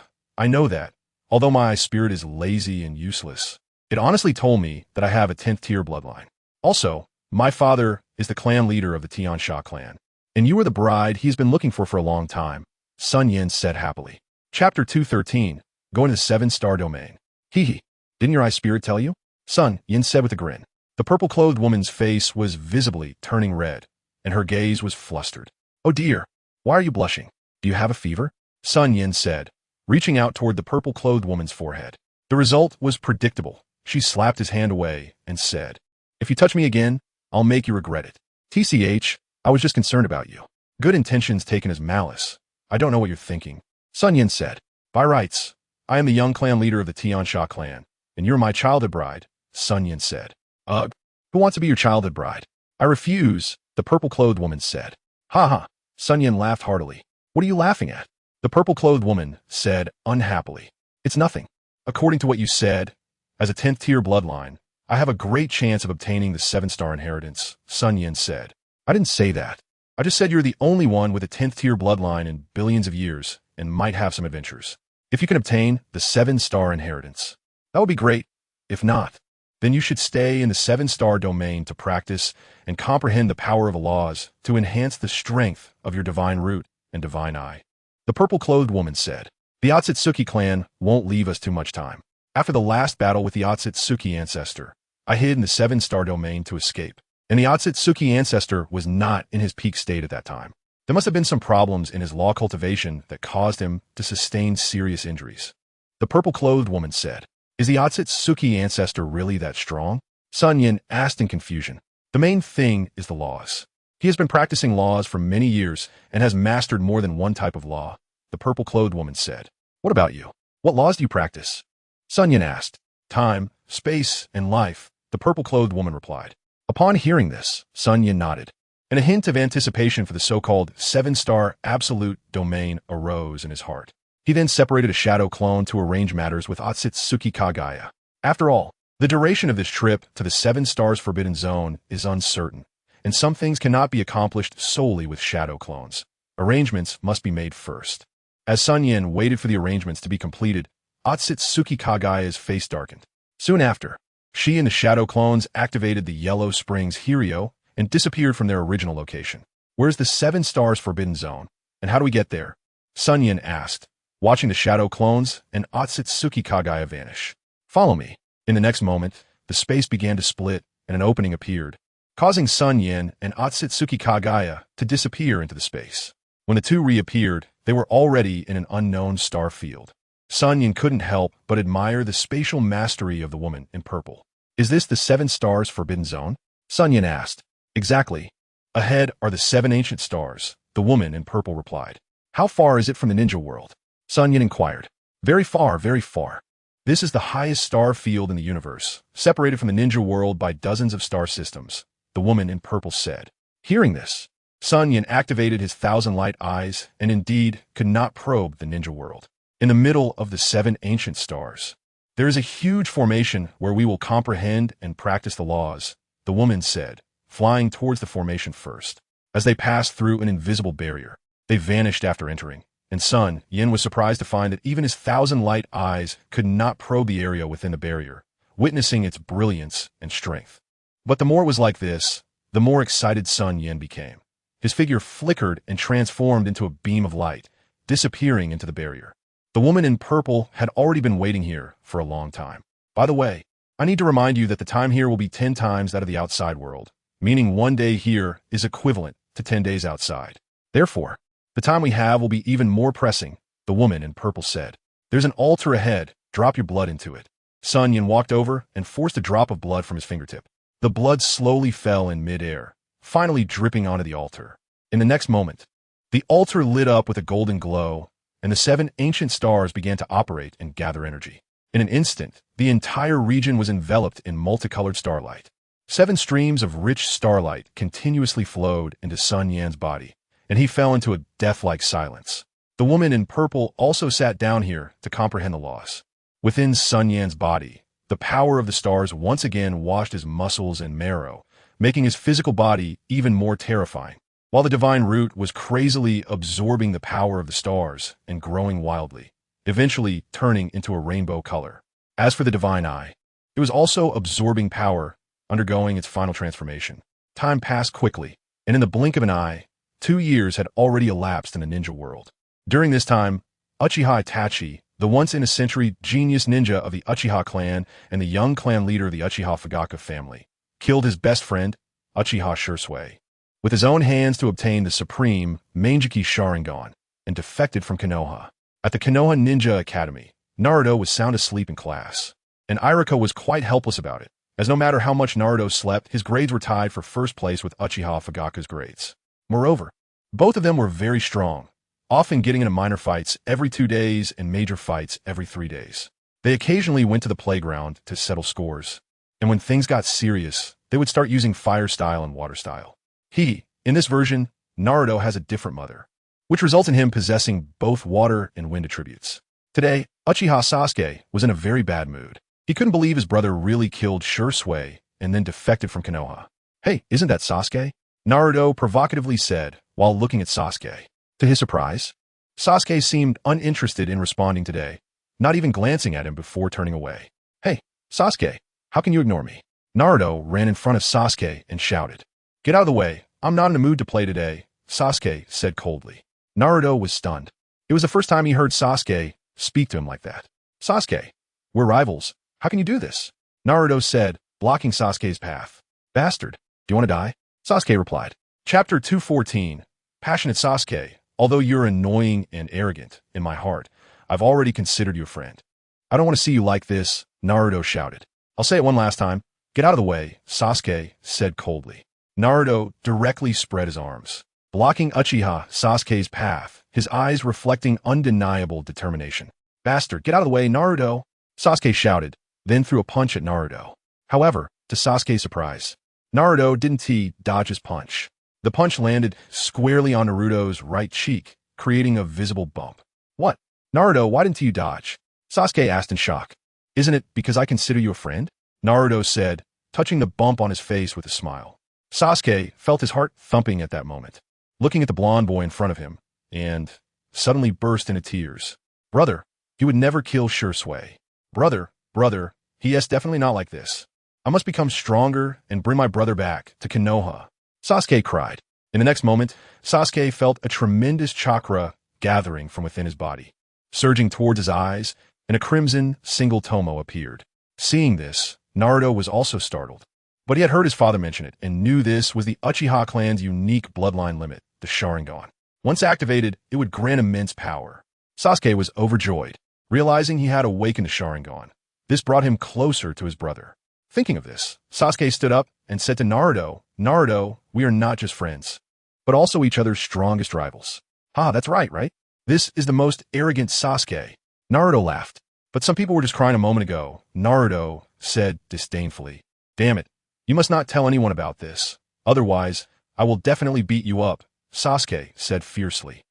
know that. Although my spirit is lazy and useless, it honestly told me that I have a 10th tier bloodline. Also, my father is the clan leader of the Tiansha clan. And you are the bride he has been looking for a long time, SunYan said happily. Chapter 213, Going to the 7-star domain. He. Didn't your eye spirit tell you? SunYan said with a grin. The purple-clothed woman's face was visibly turning red, and her gaze was flustered. Oh dear, why are you blushing? Do you have a fever? SunYan said, reaching out toward the purple-clothed woman's forehead. The result was predictable. She slapped his hand away and said, If you touch me again, I'll make you regret it. TCH, I was just concerned about you. Good intentions taken as malice. I don't know what you're thinking. SunYan said, By rights, I am the young clan leader of the Tiansha clan, and you're my childhood bride, SunYan said. Ugh, who wants to be your childhood bride? I refuse, the purple-clothed woman said. Ha ha, SunYan laughed heartily. What are you laughing at? The purple-clothed woman said unhappily. It's nothing. According to what you said, as a 10th-tier bloodline, I have a great chance of obtaining the 7-star inheritance, SunYan said. I didn't say that. I just said you're the only one with a 10th-tier bloodline in billions of years and might have some adventures. If you can obtain the 7-star inheritance, that would be great. If not, then you should stay in the 7-star domain to practice and comprehend the power of the laws to enhance the strength of your divine root and divine eye. The purple-clothed woman said, The Otsutsuki clan won't leave us too much time. After the last battle with the Otsutsuki ancestor, I hid in the 7-star domain to escape, and the Otsutsuki ancestor was not in his peak state at that time. There must have been some problems in his law cultivation that caused him to sustain serious injuries. The purple-clothed woman said, Is the Otsutsuki ancestor really that strong? SunYan asked in confusion. The main thing is the laws. He has been practicing laws for many years and has mastered more than one type of law, the purple-clothed woman said. What about you? What laws do you practice? SunYan asked. Time, space, and life, the purple-clothed woman replied. Upon hearing this, SunYan nodded, and a hint of anticipation for the so-called 7-star absolute domain arose in his heart. He then separated a shadow clone to arrange matters with Otsutsuki Kagaya. After all, the duration of this trip to the 7 stars forbidden zone is uncertain, and some things cannot be accomplished solely with shadow clones. Arrangements must be made first. As SunYan waited for the arrangements to be completed, Otsutsuki Kagaya's face darkened. Soon after, she and the shadow clones activated the Yellow Springs Hirio and disappeared from their original location. Where's the 7 stars forbidden zone, and how do we get there? SunYan asked, watching the shadow clones and Otsutsuki Kagaya vanish. Follow me. In the next moment, the space began to split and an opening appeared, causing SunYan and Otsutsuki Kagaya to disappear into the space. When the two reappeared, they were already in an unknown star field. SunYan couldn't help but admire the spatial mastery of the woman in purple. Is this the 7 stars forbidden zone? SunYan asked. Exactly. Ahead are the 7 ancient stars, the woman in purple replied. How far is it from the ninja world? SunYan inquired. Very far, very far. This is the highest star field in the universe, separated from the ninja world by dozens of star systems, the woman in purple said. Hearing this, SunYan activated his 1,000 light eyes and indeed could not probe the ninja world. In the middle of the 7 ancient stars, there is a huge formation where we will comprehend and practice the laws, the woman said, flying towards the formation first. As they passed through an invisible barrier, they vanished after entering, and SunYan was surprised to find that even his 1,000 light eyes could not probe the area within the barrier, witnessing its brilliance and strength. But the more it was like this, the more excited SunYan became. His figure flickered and transformed into a beam of light, disappearing into the barrier. The woman in purple had already been waiting here for a long time. By the way, I need to remind you that the time here will be 10 times that of the outside world, meaning 1 day here is equivalent to 10 days outside. Therefore, the time we have will be even more pressing, the woman in purple said. There's an altar ahead, drop your blood into it. SunYan walked over and forced a drop of blood from his fingertip. The blood slowly fell in midair, finally dripping onto the altar. In the next moment, the altar lit up with a golden glow, and the 7 ancient stars began to operate and gather energy. In an instant, the entire region was enveloped in multicolored starlight. 7 streams of rich starlight continuously flowed into SunYan's body, and he fell into a death-like silence. The woman in purple also sat down here to comprehend the loss. Within SunYan's body, the power of the stars once again washed his muscles and marrow, making his physical body even more terrifying, while the divine root was crazily absorbing the power of the stars and growing wildly, eventually turning into a rainbow color. As for the divine eye, it was also absorbing power, undergoing its final transformation. Time passed quickly, and in the blink of an eye, 2 years had already elapsed in the ninja world. During this time, Uchiha Itachi, the once-in-a-century genius ninja of the Uchiha clan and the young clan leader of the Uchiha Fugaku family, killed his best friend, Uchiha Shursui, with his own hands to obtain the supreme Manjiki Sharingan, and defected from Konoha. At the Konoha Ninja Academy, Naruto was sound asleep in class, and Iruka was quite helpless about it, as no matter how much Naruto slept, his grades were tied for first place with Uchiha Fugaku's grades. Moreover, both of them were very strong, often getting into minor fights every 2 days and major fights every 3 days. They occasionally went to the playground to settle scores, and when things got serious, they would start using fire style and water style. In this version, Naruto has a different mother, which results in him possessing both water and wind attributes. Today, Uchiha Sasuke was in a very bad mood. He couldn't believe his brother really killed Shursui and then defected from Konoha. "Hey, isn't that Sasuke?" Naruto provocatively said while looking at Sasuke. To his surprise, Sasuke seemed uninterested in responding today, not even glancing at him before turning away. "Hey, Sasuke, how can you ignore me?" Naruto ran in front of Sasuke and shouted. "Get out of the way, I'm not in the mood to play today," Sasuke said coldly. Naruto was stunned. It was the first time he heard Sasuke speak to him like that. "Sasuke, we're rivals. How can you do this?" Naruto said, blocking Sasuke's path. "Bastard, do you want to die?" Sasuke replied. Chapter 214. Passionate Sasuke, although you're annoying and arrogant, in my heart, I've already considered you a friend. "I don't want to see you like this," Naruto shouted. "I'll say it one last time. Get out of the way," Sasuke said coldly. Naruto directly spread his arms, blocking Uchiha Sasuke's path, his eyes reflecting undeniable determination. "Bastard, get out of the way, Naruto," Sasuke shouted, then threw a punch at Naruto. However, to Sasuke's surprise, Naruto didn't dodge his punch. The punch landed squarely on Naruto's right cheek, creating a visible bump. "What? Naruto, why didn't you dodge?" Sasuke asked in shock. "Isn't it because I consider you a friend?" Naruto said, touching the bump on his face with a smile. Sasuke felt his heart thumping at that moment, looking at the blonde boy in front of him, and suddenly burst into tears. "Brother, he would never kill Shursui. Brother, he is definitely not like this. I must become stronger and bring my brother back to Konoha," Sasuke cried. In the next moment, Sasuke felt a tremendous chakra gathering from within his body, surging towards his eyes, and a crimson single tomo appeared. Seeing this, Naruto was also startled, but he had heard his father mention it and knew this was the Uchiha clan's unique bloodline limit, the Sharingan. Once activated, it would grant immense power. Sasuke was overjoyed, realizing he had awakened the Sharingan. This brought him closer to his brother. Thinking of this, Sasuke stood up and said to Naruto, "Naruto, we are not just friends, but also each other's strongest rivals." That's right? This is the most arrogant Sasuke." Naruto laughed. "But some people were just crying a moment ago," Naruto said disdainfully. "Damn it, you must not tell anyone about this. Otherwise, I will definitely beat you up," Sasuke said fiercely.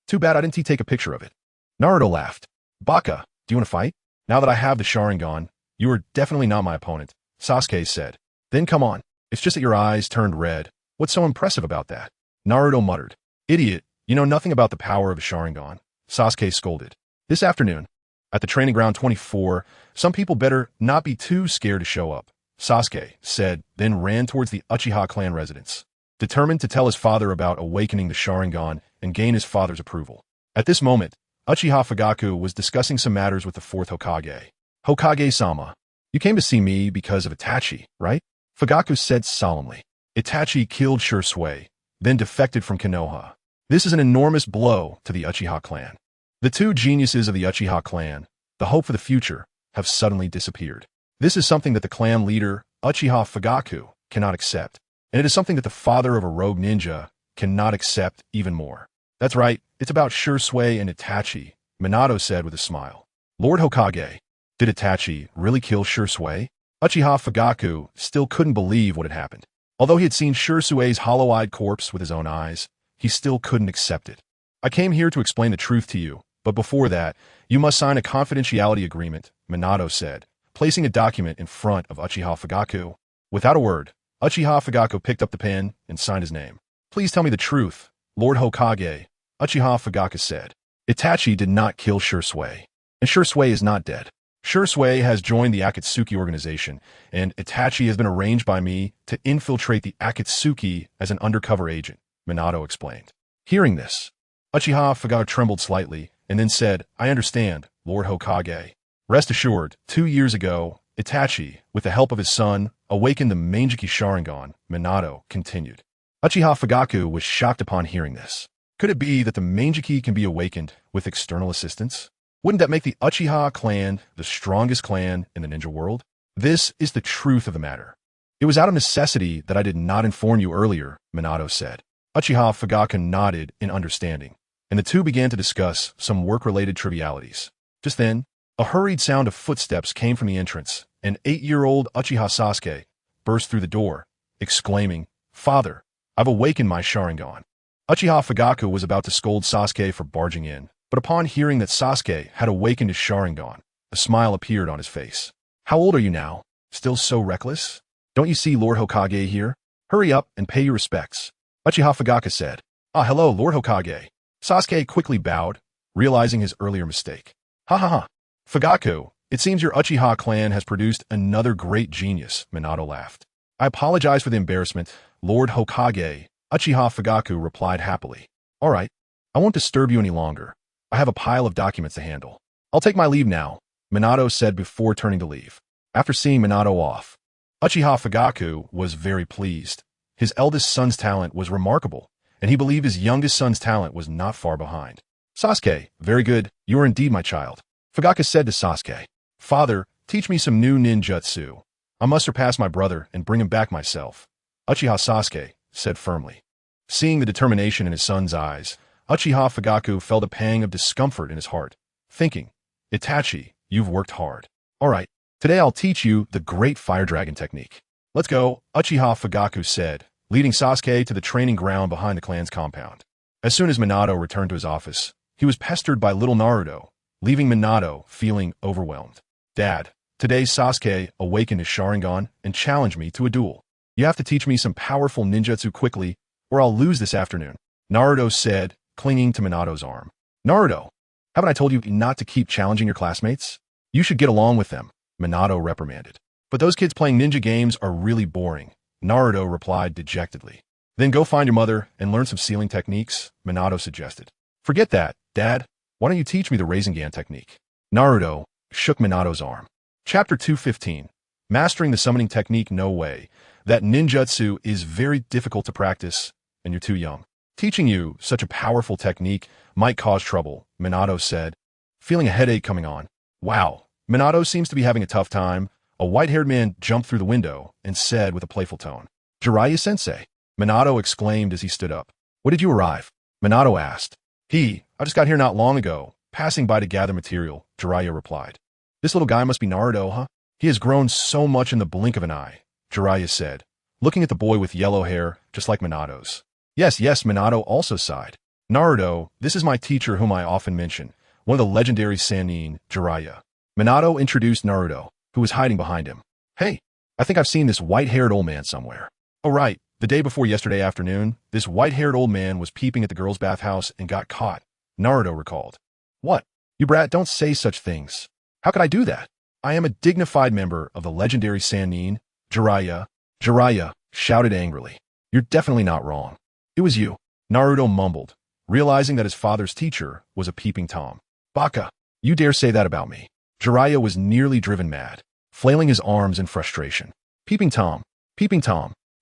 Too bad I didn't take a picture of it." Naruto laughed. "Baka, do you want to fight? Now that I have the Sharingan, you are definitely not my opponent," Sasuke said. "Then come on. It's just that your eyes turned red. What's so impressive about that?" Naruto muttered. "Idiot, you know nothing about the power of a Sharingan," Sasuke scolded. This afternoon, at the training ground 24, some people better not be too scared to show up, Sasuke said, then ran towards the Uchiha clan residence, determined to tell his father about awakening the Sharingan and gain his father's approval. At this moment, Uchiha Fugaku was discussing some matters with the fourth Hokage. "Hokage-sama, you came to see me because of Itachi, right?" Fugaku said solemnly. "Itachi killed Shursui, then defected from Konoha. This is an enormous blow to the Uchiha clan. The two geniuses of the Uchiha clan, the hope for the future, have suddenly disappeared. This is something that the clan leader, Uchiha Fugaku, cannot accept, and it is something that the father of a rogue ninja cannot accept even more." "That's right, it's about Shursui and Itachi," Minato said with a smile. "Lord Hokage, did Itachi really kill Shursui?" Uchiha Fugaku still couldn't believe what had happened. Although he had seen Shursui's hollow-eyed corpse with his own eyes, he still couldn't accept it. "I came here to explain the truth to you, but before that, you must sign a confidentiality agreement," Minato said, placing a document in front of Uchiha Fugaku. Without a word, Uchiha Fugaku picked up the pen and signed his name. "Please tell me the truth, Lord Hokage," Uchiha Fugaku said. "Itachi did not kill Shursui, and Shursui is not dead." Shursui has joined the Akatsuki organization, and Itachi has been arranged by me to infiltrate the Akatsuki as an undercover agent, Minato explained. Hearing this, Uchiha Fugaku trembled slightly and then said, I understand, Lord Hokage. Rest assured, 2 years ago, Itachi, with the help of his son, awakened the Manjiki Sharingan, Minato continued. Uchiha Fugaku was shocked upon hearing this. Could it be that the Manjiki can be awakened with external assistance? Wouldn't that make the Uchiha clan the strongest clan in the ninja world? This is the truth of the matter. It was out of necessity that I did not inform you earlier, Minato said. Uchiha Fugaku nodded in understanding, and the two began to discuss some work-related trivialities. Just then, a hurried sound of footsteps came from the entrance, and 8-year-old Uchiha Sasuke burst through the door, exclaiming, Father, I've awakened my Sharingan. Uchiha Fugaku was about to scold Sasuke for barging in, but upon hearing that Sasuke had awakened his Sharingan, a smile appeared on his face. How old are you now? Still so reckless? Don't you see Lord Hokage here? Hurry up and pay your respects. Uchiha Fugaku said. Ah, hello, Lord Hokage. Sasuke quickly bowed, realizing his earlier mistake. Ha ha ha. Fugaku, it seems your Uchiha clan has produced another great genius, Minato laughed. I apologize for the embarrassment, Lord Hokage, Uchiha Fugaku replied happily. All right, I won't disturb you any longer. I have a pile of documents to handle. I'll take my leave now, Minato said before turning to leave. After seeing Minato off, Uchiha Fugaku was very pleased. His eldest son's talent was remarkable, and he believed his youngest son's talent was not far behind. Sasuke, very good, you are indeed my child. Fugaku said to Sasuke, Father, teach me some new ninjutsu. I must surpass my brother and bring him back myself. Uchiha Sasuke said firmly. Seeing the determination in his son's eyes, Uchiha Fugaku felt a pang of discomfort in his heart, thinking, Itachi, you've worked hard. All right, today I'll teach you the great fire dragon technique. Let's go, Uchiha Fugaku said, leading Sasuke to the training ground behind the clan's compound. As soon as Minato returned to his office, he was pestered by little Naruto, leaving Minato feeling overwhelmed. Dad, today Sasuke awakened his Sharingan and challenged me to a duel. You have to teach me some powerful ninjutsu quickly, or I'll lose this afternoon, Naruto said, clinging to Minato's arm. Naruto, haven't I told you not to keep challenging your classmates? You should get along with them, Minato reprimanded. But those kids playing ninja games are really boring, Naruto replied dejectedly. Then go find your mother and learn some sealing techniques, Minato suggested. Forget that, Dad. Why don't you teach me the Rasengan technique? Naruto shook Minato's arm. Chapter 215. Mastering the summoning technique. No way. That ninjutsu is very difficult to practice, and you're too young. Teaching you such a powerful technique might cause trouble, Minato said, feeling a headache coming on. Wow, Minato seems to be having a tough time. A white-haired man jumped through the window and said with a playful tone, Jiraiya-sensei. Minato exclaimed as he stood up. When did you arrive? Minato asked. I just got here not long ago, passing by to gather material, Jiraiya replied. This little guy must be Naruto, huh? He has grown so much in the blink of an eye, Jiraiya said, looking at the boy with yellow hair, just like Minato's. Yes, Minato also sighed. Naruto, this is my teacher whom I often mention, one of the legendary Sannin, Jiraiya. Minato introduced Naruto, who was hiding behind him. Hey, I think I've seen this white-haired old man somewhere. Oh right, the day before yesterday afternoon, this white-haired old man was peeping at the girls' bathhouse and got caught, Naruto recalled. What? You brat, don't say such things. How could I do that? I am a dignified member of the legendary Sannin, Jiraiya. Jiraiya shouted angrily. You're definitely not wrong. It was you, Naruto mumbled, realizing that his father's teacher was a peeping Tom. Baka, you dare say that about me. Jiraiya was nearly driven mad, flailing his arms in frustration. Peeping Tom,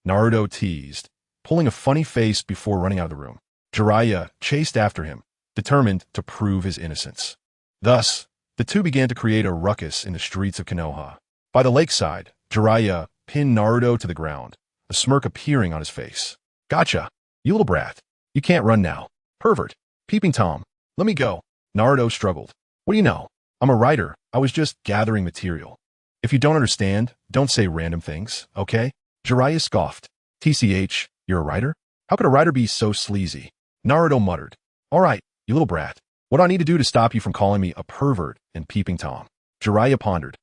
Naruto teased, pulling a funny face before running out of the room. Jiraiya chased after him, determined to prove his innocence. Thus, the two began to create a ruckus in the streets of Konoha. By the lakeside, Jiraiya pinned Naruto to the ground, a smirk appearing on his face. Gotcha, you little brat. You can't run now. Pervert. Peeping Tom, let me go. Naruto struggled. What do you know? I'm a writer. I was just gathering material. If you don't understand, don't say random things, okay? Jiraiya scoffed. TCH, you're a writer? How could a writer be so sleazy? Naruto muttered. All right, you little brat. What do I need to do to stop you from calling me a pervert and peeping Tom? Jiraiya pondered.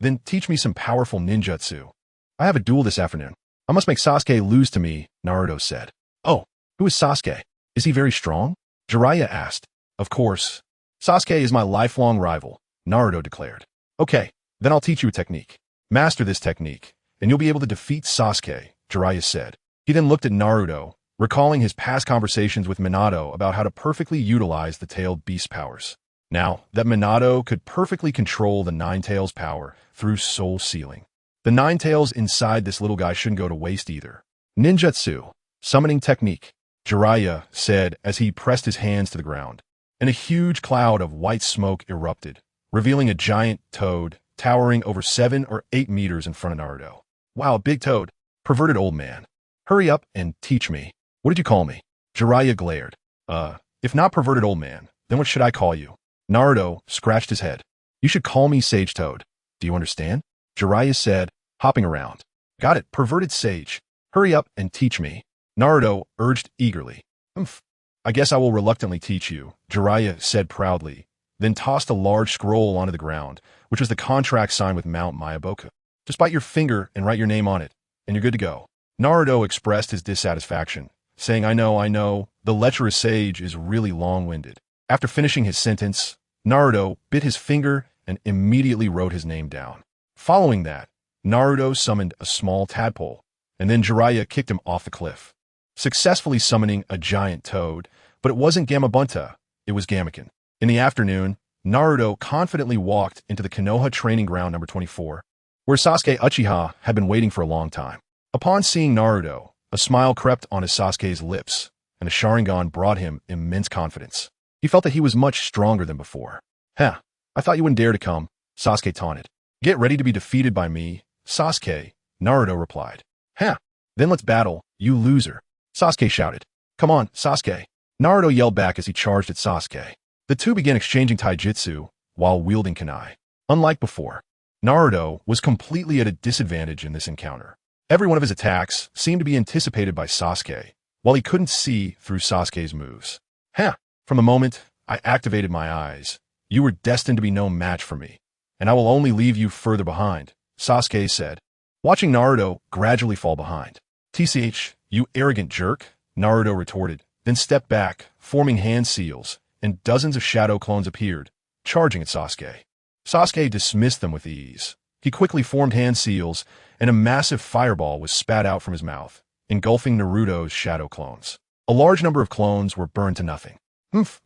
Then teach me some powerful ninjutsu. I have a duel this afternoon. I must make Sasuke lose to me, Naruto said. Oh, who is Sasuke? Is he very strong? Jiraiya asked. Of course. Sasuke is my lifelong rival, Naruto declared. Okay, then I'll teach you a technique. Master this technique, and you'll be able to defeat Sasuke, Jiraiya said. He then looked at Naruto, recalling his past conversations with Minato about how to perfectly utilize the tailed beast powers. Now that Minato could perfectly control the Nine Tails power through soul sealing. The Nine Tails inside this little guy shouldn't go to waste either. Ninjutsu, summoning technique, Jiraiya said as he pressed his hands to the ground, and a huge cloud of white smoke erupted, revealing a giant toad towering over 7 or 8 meters in front of Naruto. Wow, big toad. Perverted old man. Hurry up and teach me. What did you call me? Jiraiya glared. If not perverted old man, then what should I call you? Naruto scratched his head. You should call me Sage Toad. Do you understand? Jiraiya said, hopping around. Got it, perverted sage. Hurry up and teach me. Naruto urged eagerly. I guess I will reluctantly teach you, Jiraiya said proudly, then tossed a large scroll onto the ground, which was the contract signed with Mount Mayaboku. Just bite your finger and write your name on it, and you're good to go. Naruto expressed his dissatisfaction, saying, I know, the lecherous sage is really long-winded. After finishing his sentence, Naruto bit his finger and immediately wrote his name down. Following that, Naruto summoned a small tadpole, and then Jiraiya kicked him off the cliff, successfully summoning a giant toad, but it wasn't Gamabunta, it was Gamaken. In the afternoon, Naruto confidently walked into the Konoha training ground number 24, where Sasuke Uchiha had been waiting for a long time. Upon seeing Naruto, a smile crept onto Sasuke's lips, and the Sharingan brought him immense confidence. He felt that he was much stronger than before. I thought you wouldn't dare to come, Sasuke taunted. Get ready to be defeated by me, Sasuke, Naruto replied. Then let's battle, you loser, Sasuke shouted. Come on, Sasuke. Naruto yelled back as he charged at Sasuke. The two began exchanging taijutsu while wielding kunai. Unlike before, Naruto was completely at a disadvantage in this encounter. Every one of his attacks seemed to be anticipated by Sasuke, while he couldn't see through Sasuke's moves. From the moment I activated my eyes, you were destined to be no match for me, and I will only leave you further behind, Sasuke said, watching Naruto gradually fall behind. TCH, you arrogant jerk, Naruto retorted, then stepped back, forming hand seals, and dozens of shadow clones appeared, charging at Sasuke. Sasuke dismissed them with ease. He quickly formed hand seals, and a massive fireball was spat out from his mouth, engulfing Naruto's shadow clones. A large number of clones were burned to nothing.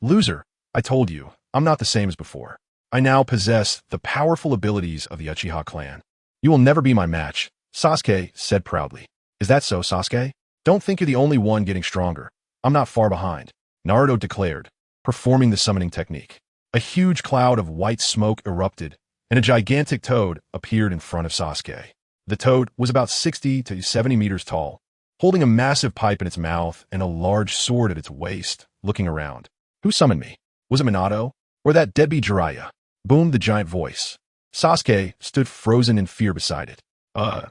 Loser, I told you, I'm not the same as before. I now possess the powerful abilities of the Uchiha clan. You will never be my match, Sasuke said proudly. Is that so, Sasuke? Don't think you're the only one getting stronger. I'm not far behind, Naruto declared, performing the summoning technique. A huge cloud of white smoke erupted, and a gigantic toad appeared in front of Sasuke. The toad was about 60 to 70 meters tall, holding a massive pipe in its mouth and a large sword at its waist, looking around. Who summoned me? Was it Minato? Or that deadbeat Jiraiya? Boomed the giant voice. Sasuke stood frozen in fear beside it.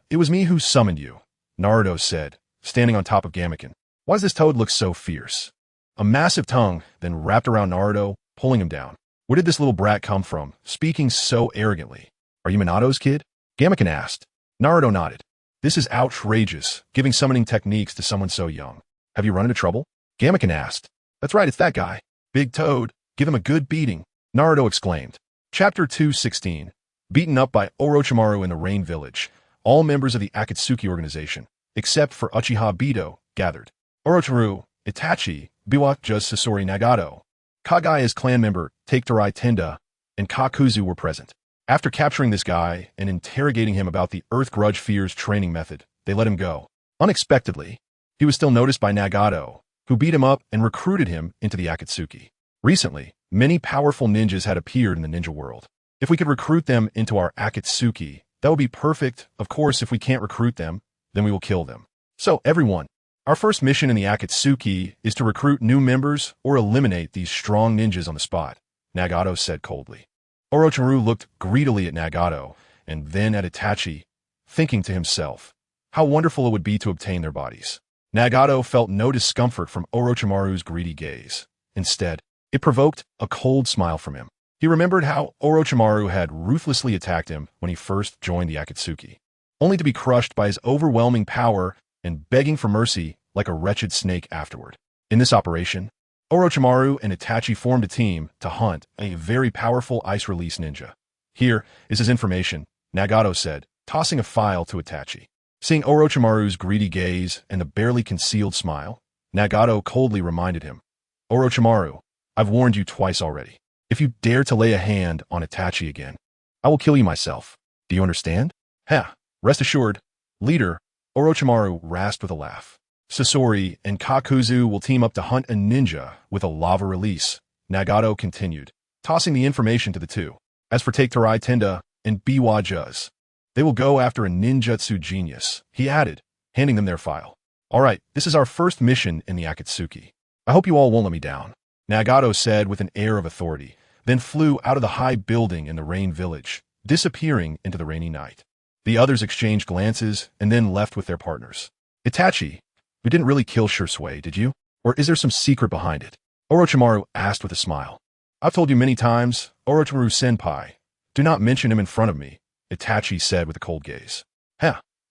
It was me who summoned you, Naruto said, standing on top of Gamaken. Why does this toad look so fierce? A massive tongue then wrapped around Naruto, pulling him down. Where did this little brat come from, speaking so arrogantly? Are you Minato's kid? Gamaken asked. Naruto nodded. This is outrageous, giving summoning techniques to someone so young. Have you run into trouble? Gamaken asked. That's right, it's that guy. Big Toad, give him a good beating, Naruto exclaimed. Chapter 216. Beaten up by Orochimaru in the Rain Village. All members of the Akatsuki organization, except for Uchiha Bido, gathered. Orochimaru, Itachi, Biwa Juz Sasori Nagato, Kagaya's clan member Taketarai Tenda, and Kakuzu were present. After capturing this guy and interrogating him about the Earth Grudge Fears training method, they let him go. Unexpectedly, he was still noticed by Nagato, who beat him up and recruited him into the Akatsuki. Recently, many powerful ninjas had appeared in the ninja world. If we could recruit them into our Akatsuki, that would be perfect. Of course, if we can't recruit them, then we will kill them. So, everyone, our first mission in the Akatsuki is to recruit new members or eliminate these strong ninjas on the spot, Nagato said coldly. Orochimaru looked greedily at Nagato and then at Itachi, thinking to himself, how wonderful it would be to obtain their bodies. Nagato felt no discomfort from Orochimaru's greedy gaze. Instead, it provoked a cold smile from him. He remembered how Orochimaru had ruthlessly attacked him when he first joined the Akatsuki, only to be crushed by his overwhelming power and begging for mercy like a wretched snake afterward. In this operation, Orochimaru and Itachi formed a team to hunt a very powerful ice-release ninja. Here is his information, Nagato said, tossing a file to Itachi. Seeing Orochimaru's greedy gaze and the barely concealed smile, Nagato coldly reminded him, Orochimaru, I've warned you twice already. If you dare to lay a hand on Itachi again, I will kill you myself. Do you understand? Ha! Rest assured, leader, Orochimaru rasped with a laugh. Sasori and Kakuzu will team up to hunt a ninja with a lava release, Nagato continued, tossing the information to the two. As for Take Tarai Tenda and Biwa Juz, they will go after a ninjutsu genius, he added, handing them their file. All right, this is our first mission in the Akatsuki. I hope you all won't let me down, Nagato said with an air of authority, then flew out of the high building in the rain village, disappearing into the rainy night. The others exchanged glances and then left with their partners. Itachi, you didn't really kill Shursui, did you? Or is there some secret behind it? Orochimaru asked with a smile. I've told you many times, Orochimaru-senpai, do not mention him in front of me, Itachi said with a cold gaze.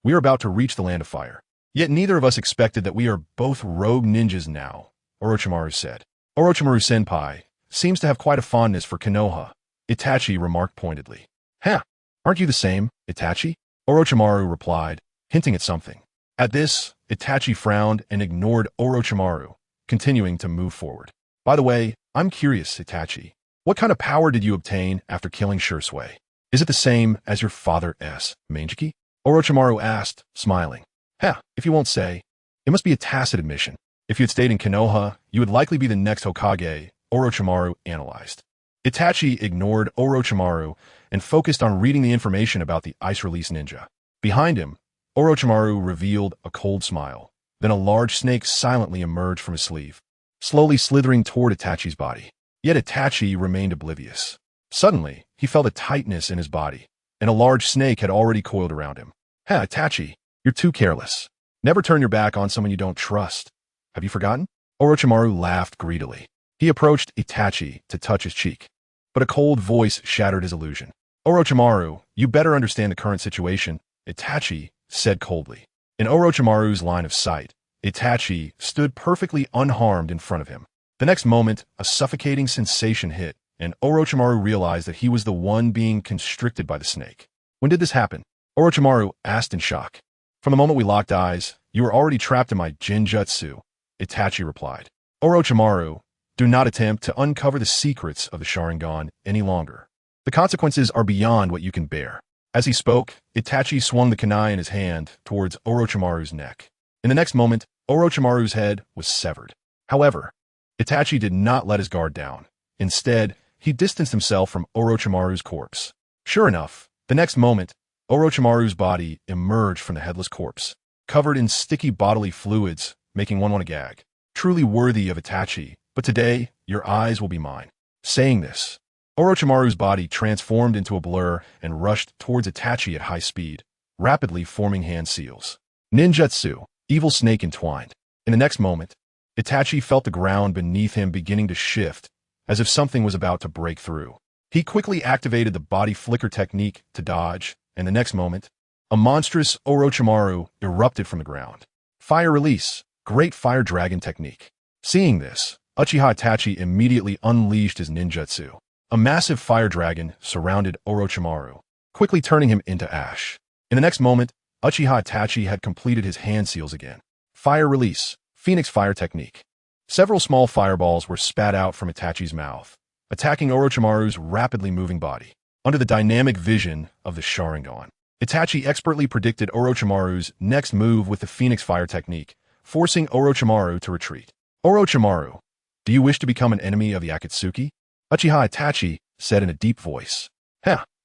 We are about to reach the land of fire. Yet neither of us expected that we are both rogue ninjas now, Orochimaru said. Orochimaru-senpai seems to have quite a fondness for Konoha, Itachi remarked pointedly. Aren't you the same, Itachi? Orochimaru replied, hinting at something. At this, Itachi frowned and ignored Orochimaru, continuing to move forward. By the way, I'm curious, Itachi. What kind of power did you obtain after killing Shursui? Is it the same as your father's Manjiki? Orochimaru asked, smiling. If you won't say, it must be a tacit admission. If you had stayed in Konoha, you would likely be the next Hokage, Orochimaru analyzed. Itachi ignored Orochimaru and focused on reading the information about the ice release ninja. Behind him, Orochimaru revealed a cold smile. Then a large snake silently emerged from his sleeve, slowly slithering toward Itachi's body. Yet Itachi remained oblivious. Suddenly, he felt a tightness in his body, and a large snake had already coiled around him. Itachi, you're too careless. Never turn your back on someone you don't trust. Have you forgotten? Orochimaru laughed greedily. He approached Itachi to touch his cheek, but a cold voice shattered his illusion. Orochimaru, you better understand the current situation, Itachi said coldly. In Orochimaru's line of sight, Itachi stood perfectly unharmed in front of him. The next moment, a suffocating sensation hit, and Orochimaru realized that he was the one being constricted by the snake. When did this happen? Orochimaru asked in shock. From the moment we locked eyes, you were already trapped in my Jinjutsu, Itachi replied. Orochimaru, do not attempt to uncover the secrets of the Sharingan any longer. The consequences are beyond what you can bear. As he spoke, Itachi swung the kunai in his hand towards Orochimaru's neck. In the next moment, Orochimaru's head was severed. However, Itachi did not let his guard down. Instead, he distanced himself from Orochimaru's corpse. Sure enough, the next moment, Orochimaru's body emerged from the headless corpse, covered in sticky bodily fluids, making one want to gag. Truly worthy of Itachi, but today, your eyes will be mine. Saying this, Orochimaru's body transformed into a blur and rushed towards Itachi at high speed, rapidly forming hand seals. Ninjutsu, evil snake entwined. In the next moment, Itachi felt the ground beneath him beginning to shift, as if something was about to break through. He quickly activated the body flicker technique to dodge, and the next moment, a monstrous Orochimaru erupted from the ground. Fire release, great fire dragon technique. Seeing this, Uchiha Itachi immediately unleashed his ninjutsu. A massive fire dragon surrounded Orochimaru, quickly turning him into ash. In the next moment, Uchiha Itachi had completed his hand seals again. Fire release, Phoenix fire technique. Several small fireballs were spat out from Itachi's mouth, attacking Orochimaru's rapidly moving body. Under the dynamic vision of the Sharingan, Itachi expertly predicted Orochimaru's next move with the Phoenix fire technique, forcing Orochimaru to retreat. Orochimaru, do you wish to become an enemy of the Akatsuki? Uchiha Itachi said in a deep voice.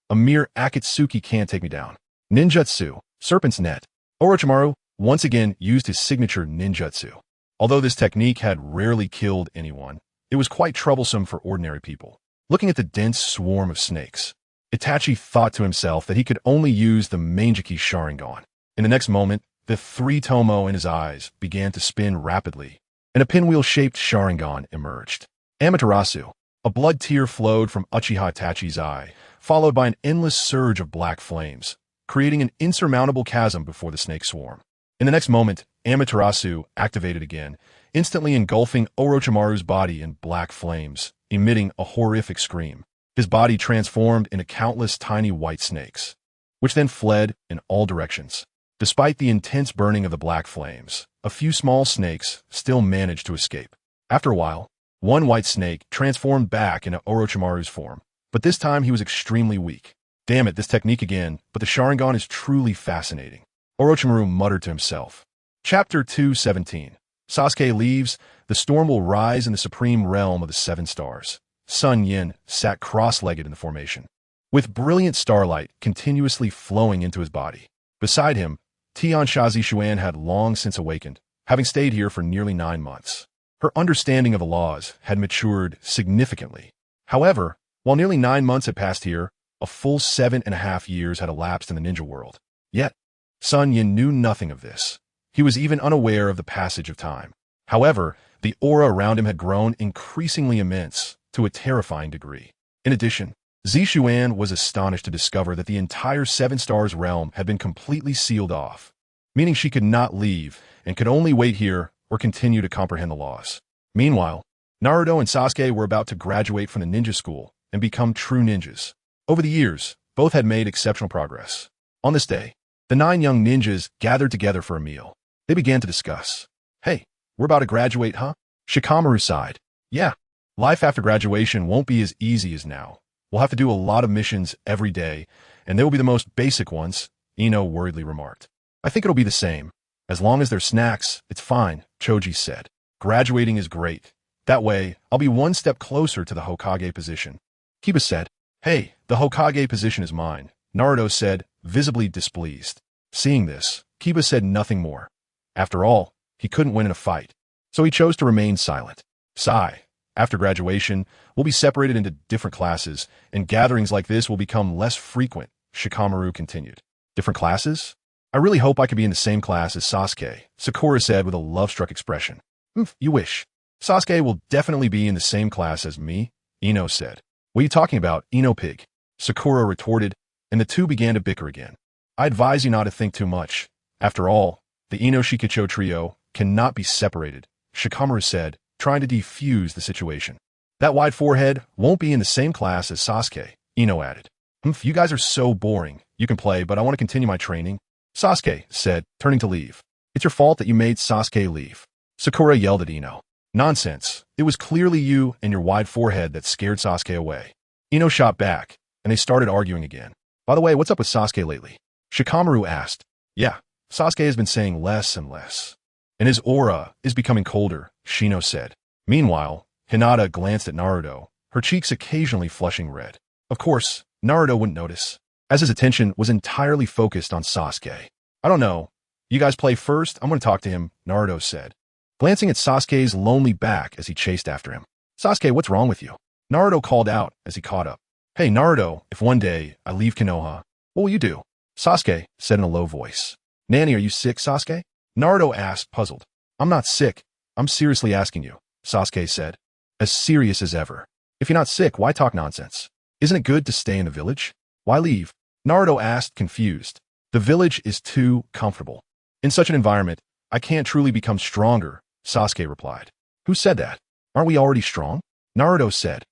A mere Akatsuki can't take me down. Ninjutsu, Serpent's Net. Orochimaru once again used his signature ninjutsu. Although this technique had rarely killed anyone, it was quite troublesome for ordinary people. Looking at the dense swarm of snakes, Itachi thought to himself that he could only use the Manjiki Sharingan. In the next moment, the three tomo in his eyes began to spin rapidly, and a pinwheel-shaped Sharingan emerged. Amaterasu. A blood tear flowed from Uchiha Itachi's eye, followed by an endless surge of black flames, creating an insurmountable chasm before the snake swarm. In the next moment, Amaterasu activated again, instantly engulfing Orochimaru's body in black flames, emitting a horrific scream. His body transformed into countless tiny white snakes, which then fled in all directions. Despite the intense burning of the black flames, a few small snakes still managed to escape. After a while, one white snake transformed back into Orochimaru's form, but this time he was extremely weak. Damn it, this technique again, but the Sharingan is truly fascinating, Orochimaru muttered to himself. Chapter 217. Sasuke leaves, the storm will rise in the supreme realm of the seven stars. SunYan sat cross-legged in the formation, with brilliant starlight continuously flowing into his body. Beside him, Tian Shazishuan had long since awakened, having stayed here for nearly 9 months. Her understanding of the laws had matured significantly. However, while nearly 9 months had passed here, a full 7.5 years had elapsed in the ninja world. Yet, SunYan knew nothing of this. He was even unaware of the passage of time. However, the aura around him had grown increasingly immense to a terrifying degree. In addition, Zishuan was astonished to discover that the entire Seven Stars realm had been completely sealed off, meaning she could not leave and could only wait here or continue to comprehend the laws. Meanwhile, Naruto and Sasuke were about to graduate from the ninja school and become true ninjas. Over the years, both had made exceptional progress. On this day, the 9 young ninjas gathered together for a meal. They began to discuss. Hey, we're about to graduate, huh? Shikamaru sighed. Yeah, life after graduation won't be as easy as now. We'll have to do a lot of missions every day, and they will be the most basic ones, Ino worriedly remarked. I think it'll be the same. As long as there's snacks, it's fine, Choji said. Graduating is great. That way, I'll be one step closer to the Hokage position. Kiba said. Hey, the Hokage position is mine, Naruto said, visibly displeased. Seeing this, Kiba said nothing more. After all, he couldn't win in a fight, so he chose to remain silent. Sigh. After graduation, we'll be separated into different classes, and gatherings like this will become less frequent, Shikamaru continued. Different classes? I really hope I could be in the same class as Sasuke, Sakura said with a love-struck expression. You wish. Sasuke will definitely be in the same class as me, Ino said. What are you talking about, Ino pig? Sakura retorted, and the two began to bicker again. I advise you not to think too much. After all, the Ino Shikicho trio cannot be separated, Shikamaru said, trying to defuse the situation. That wide forehead won't be in the same class as Sasuke, Ino added. You guys are so boring. You can play, but I want to continue my training, Sasuke said, turning to leave. It's your fault that you made Sasuke leave. Sakura yelled at Ino. Nonsense. It was clearly you and your wide forehead that scared Sasuke away. Ino shot back, and they started arguing again. By the way, what's up with Sasuke lately? Shikamaru asked. Yeah, Sasuke has been saying less and less. And his aura is becoming colder, Shino said. Meanwhile, Hinata glanced at Naruto, her cheeks occasionally flushing red. Of course, Naruto wouldn't notice, as his attention was entirely focused on Sasuke. I don't know. You guys play first? I'm going to talk to him, Naruto said, glancing at Sasuke's lonely back as he chased after him. Sasuke, what's wrong with you? Naruto called out as he caught up. Hey, Naruto, if one day I leave Konoha, what will you do? Sasuke said in a low voice. Nanny, are you sick, Sasuke? Naruto asked, puzzled. I'm not sick. I'm seriously asking you, Sasuke said. As serious as ever. If you're not sick, why talk nonsense? Isn't it good to stay in the village? Why leave? Naruto asked, confused. The village is too comfortable. In such an environment, I can't truly become stronger, Sasuke replied. Who said that? Aren't we already strong? Naruto said.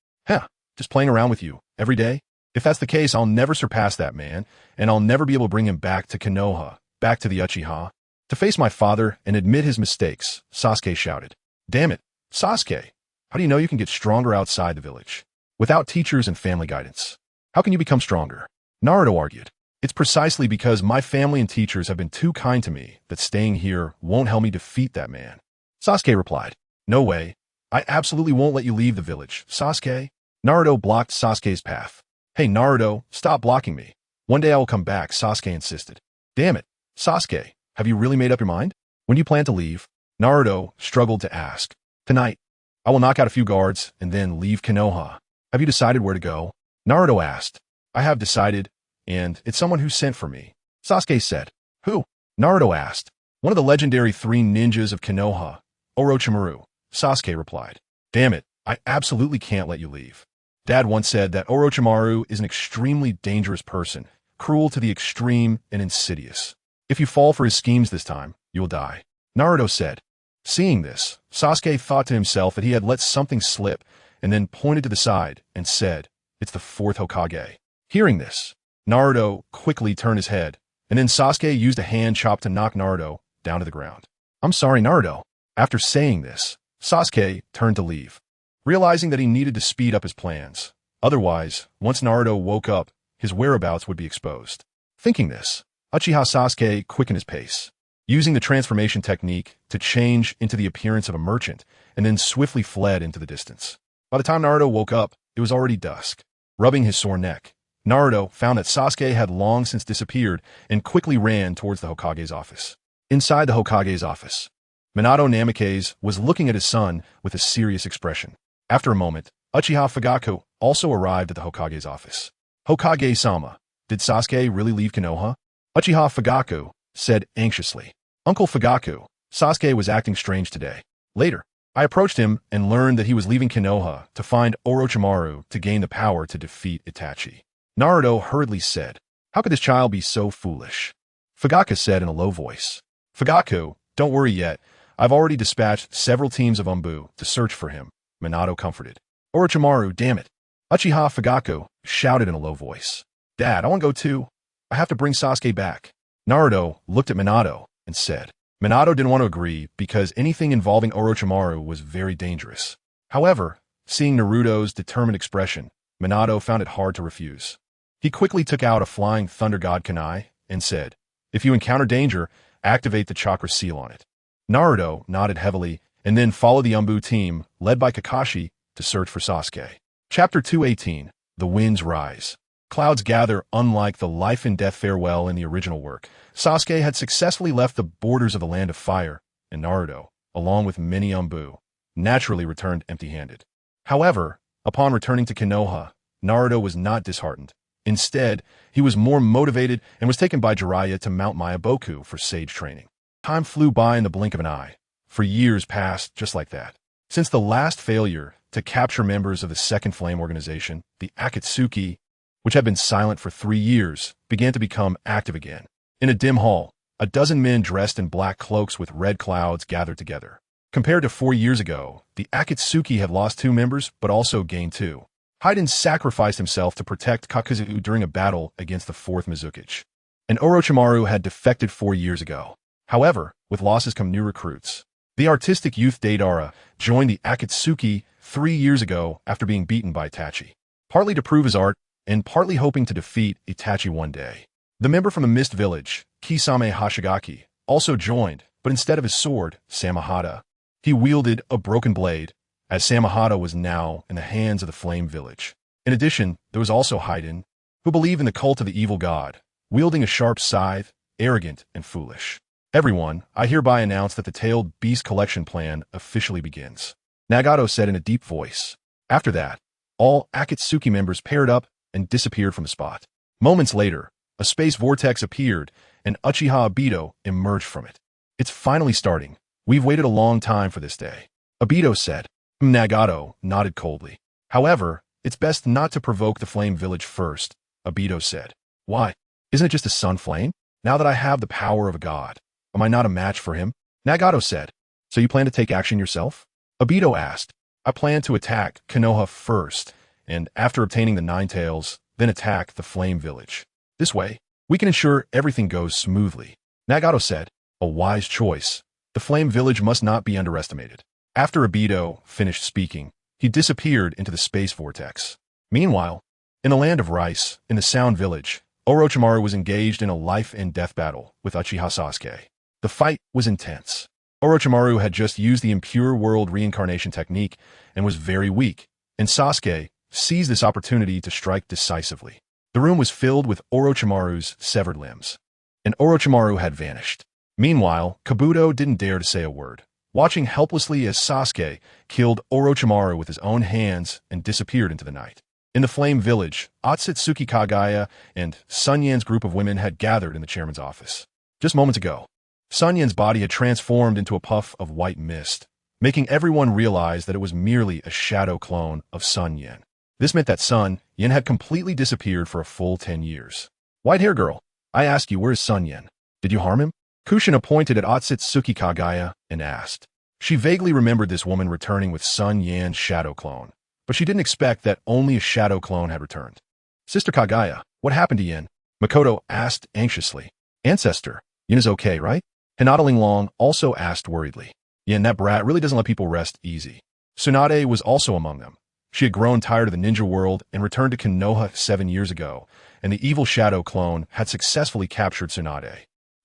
Just playing around with you, every day? If that's the case, I'll never surpass that man, and I'll never be able to bring him back to Konoha, back to the Uchiha. To face my father and admit his mistakes, Sasuke shouted. Damn it, Sasuke. How do you know you can get stronger outside the village? Without teachers and family guidance. How can you become stronger? Naruto argued. It's precisely because my family and teachers have been too kind to me that staying here won't help me defeat that man. Sasuke replied. No way. I absolutely won't let you leave the village, Sasuke. Naruto blocked Sasuke's path. Hey, Naruto, stop blocking me. One day I will come back, Sasuke insisted. Damn it, Sasuke, have you really made up your mind? When do you plan to leave? Naruto struggled to ask. Tonight. I will knock out a few guards and then leave Konoha. Have you decided where to go? Naruto asked. I have decided, and it's someone who sent for me. Sasuke said. Who? Naruto asked. One of the legendary 3 ninjas of Konoha, Orochimaru, Sasuke replied. Damn it, I absolutely can't let you leave. Dad once said that Orochimaru is an extremely dangerous person, cruel to the extreme and insidious. If you fall for his schemes this time, you will die. Naruto said. Seeing this, Sasuke thought to himself that he had let something slip and then pointed to the side and said, It's the fourth Hokage. Hearing this, Naruto quickly turned his head, and then Sasuke used a hand chop to knock Naruto down to the ground. I'm sorry, Naruto. After saying this, Sasuke turned to leave, realizing that he needed to speed up his plans. Otherwise, once Naruto woke up, his whereabouts would be exposed. Thinking this, Uchiha Sasuke quickened his pace, using the transformation technique to change into the appearance of a merchant, and then swiftly fled into the distance. By the time Naruto woke up, it was already dusk. Rubbing his sore neck, Naruto found that Sasuke had long since disappeared and quickly ran towards the Hokage's office. Inside the Hokage's office, Minato Namikaze was looking at his son with a serious expression. After a moment, Uchiha Fugaku also arrived at the Hokage's office. Hokage-sama, did Sasuke really leave Konoha? Uchiha Fugaku said anxiously. Uncle Fugaku, Sasuke was acting strange today. Later, I approached him and learned that he was leaving Konoha to find Orochimaru to gain the power to defeat Itachi. Naruto hurriedly said, how could this child be so foolish? Fugaku said in a low voice. Fugaku, don't worry yet. I've already dispatched several teams of Umbu to search for him, Minato comforted. Orochimaru, damn it. Uchiha Fugaku shouted in a low voice. Dad, I want to go too. I have to bring Sasuke back. Naruto looked at Minato and said. Minato didn't want to agree because anything involving Orochimaru was very dangerous. However, seeing Naruto's determined expression, Minato found it hard to refuse. He quickly took out a flying thunder god kunai and said, if you encounter danger, activate the chakra seal on it. Naruto nodded heavily and then followed the Umbu team, led by Kakashi, to search for Sasuke. Chapter 218, The Winds Rise. Clouds gather. Unlike the life and death farewell in the original work, Sasuke had successfully left the borders of the Land of Fire, and Naruto, along with many Umbu, naturally returned empty-handed. However, upon returning to Konoha, Naruto was not disheartened. Instead, he was more motivated and was taken by Jiraiya to Mount Myaboku for sage training. Time flew by in the blink of an eye. For years passed just like that. Since the last failure to capture members of the Second Flame Organization, the Akatsuki, which had been silent for 3 years, began to become active again. In a dim hall, a dozen men dressed in black cloaks with red clouds gathered together. Compared to 4 years ago, the Akatsuki had lost 2 members, but also gained 2. Haiden sacrificed himself to protect Kakuzu during a battle against the 4th Mizukage. And Orochimaru had defected 4 years ago. However, with losses come new recruits. The artistic youth Deidara joined the Akatsuki 3 years ago after being beaten by Itachi, partly to prove his art and partly hoping to defeat Itachi one day. The member from the Mist Village, Kisame Hashigaki, also joined, but instead of his sword, Samahata, he wielded a broken blade, as Samahata was now in the hands of the Flame Village. In addition, there was also Haiden, who believed in the cult of the evil god, wielding a sharp scythe, arrogant and foolish. Everyone, I hereby announce that the Tailed Beast Collection Plan officially begins, Nagato said in a deep voice. After that, all Akatsuki members paired up and disappeared from the spot. Moments later, a space vortex appeared, and Uchiha Obito emerged from it. It's finally starting. We've waited a long time for this day, Obito said. Nagato nodded coldly. However, it's best not to provoke the Flame Village first, Obito said. Why? Isn't it just a sun flame? Now that I have the power of a god, am I not a match for him? Nagato said. So you plan to take action yourself? Obito asked. I plan to attack Konoha first, and after obtaining the 9 tails, then attack the Flame Village. This way, we can ensure everything goes smoothly. Nagato said. A wise choice. The Flame Village must not be underestimated. After Obito finished speaking, he disappeared into the space vortex. Meanwhile, in the Land of Rice, in the Sound Village, Orochimaru was engaged in a life and death battle with Uchiha Sasuke. The fight was intense. Orochimaru had just used the Impure World reincarnation technique and was very weak, and Sasuke seized this opportunity to strike decisively. The room was filled with Orochimaru's severed limbs, and Orochimaru had vanished. Meanwhile, Kabuto didn't dare to say a word, watching helplessly as Sasuke killed Orochimaru with his own hands and disappeared into the night. In the Flame Village, Otsutsuki Kagaya and SunYan's group of women had gathered in the chairman's office. Just moments ago, SunYan's body had transformed into a puff of white mist, making everyone realize that it was merely a shadow clone of SunYan. This meant that SunYan had completely disappeared for a full 10 years. White hair girl, I ask you, where is SunYan? Did you harm him? Kushina pointed at Otsutsuki Kagaya and asked. She vaguely remembered this woman returning with SunYan's shadow clone, but she didn't expect that only a shadow clone had returned. Sister Kagaya, what happened to Yin? Makoto asked anxiously. Ancestor, Yin is okay, right? Hinata Linglong also asked worriedly. Yin, that brat really doesn't let people rest easy. Tsunade was also among them. She had grown tired of the ninja world and returned to Konoha 7 years ago, and the evil shadow clone had successfully captured Tsunade.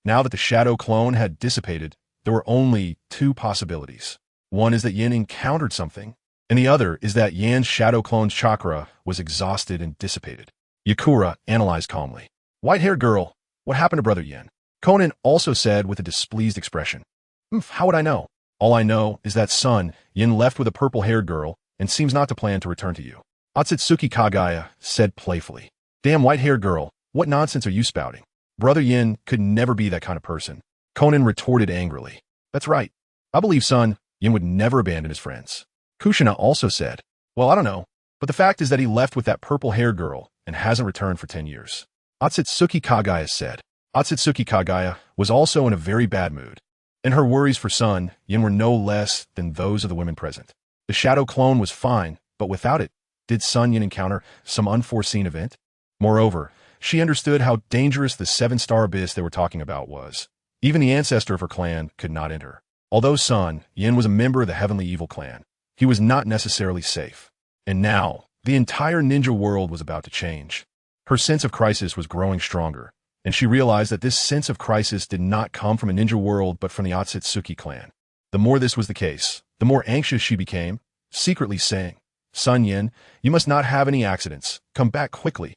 Now that the shadow clone had dissipated, there were only two possibilities. One is that Yin encountered something, and the other is that Yan's shadow clone's chakra was exhausted and dissipated. Yakura analyzed calmly. White-haired girl, what happened to Brother Yin? Conan also said with a displeased expression. How would I know? All I know is that son, Yin left with a purple-haired girl and seems not to plan to return to you. Otsutsuki Kagaya said playfully. Damn white-haired girl, what nonsense are you spouting? Brother Yin could never be that kind of person. Conan retorted angrily. That's right. I believe son, Yin would never abandon his friends. Kushina also said, well, I don't know, but the fact is that he left with that purple-haired girl and hasn't returned for 10 years. Otsutsuki Kagaya said. Otsutsuki Kagaya was also in a very bad mood, and her worries for son, Yin, were no less than those of the women present. The shadow clone was fine, but without it, did Sun Yin encounter some unforeseen event? Moreover, she understood how dangerous the 7-star abyss they were talking about was. Even the ancestor of her clan could not enter. Although Sun Yin was a member of the Heavenly Evil Clan, he was not necessarily safe. And now, the entire ninja world was about to change. Her sense of crisis was growing stronger, and she realized that this sense of crisis did not come from a ninja world but from the Otsutsuki clan. The more this was the case, the more anxious she became, secretly saying, Sun Yin, you must not have any accidents. Come back quickly.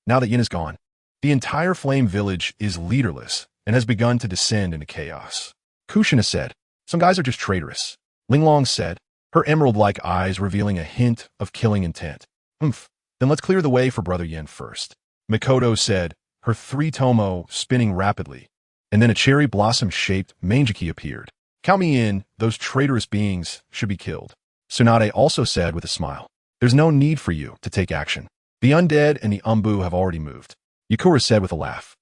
Now that Yin is gone, the entire Flame Village is leaderless and has begun to descend into chaos. Kushina said, some guys are just traitorous. Linglong said, her emerald-like eyes revealing a hint of killing intent. Then let's clear the way for Brother Yin first. Makoto said, her 3-tomo spinning rapidly, and then a cherry blossom-shaped manjiki appeared. Count me in, those traitorous beings should be killed. Tsunade also said with a smile, there's no need for you to take action. The undead and the umbu have already moved. Yakura said with a laugh.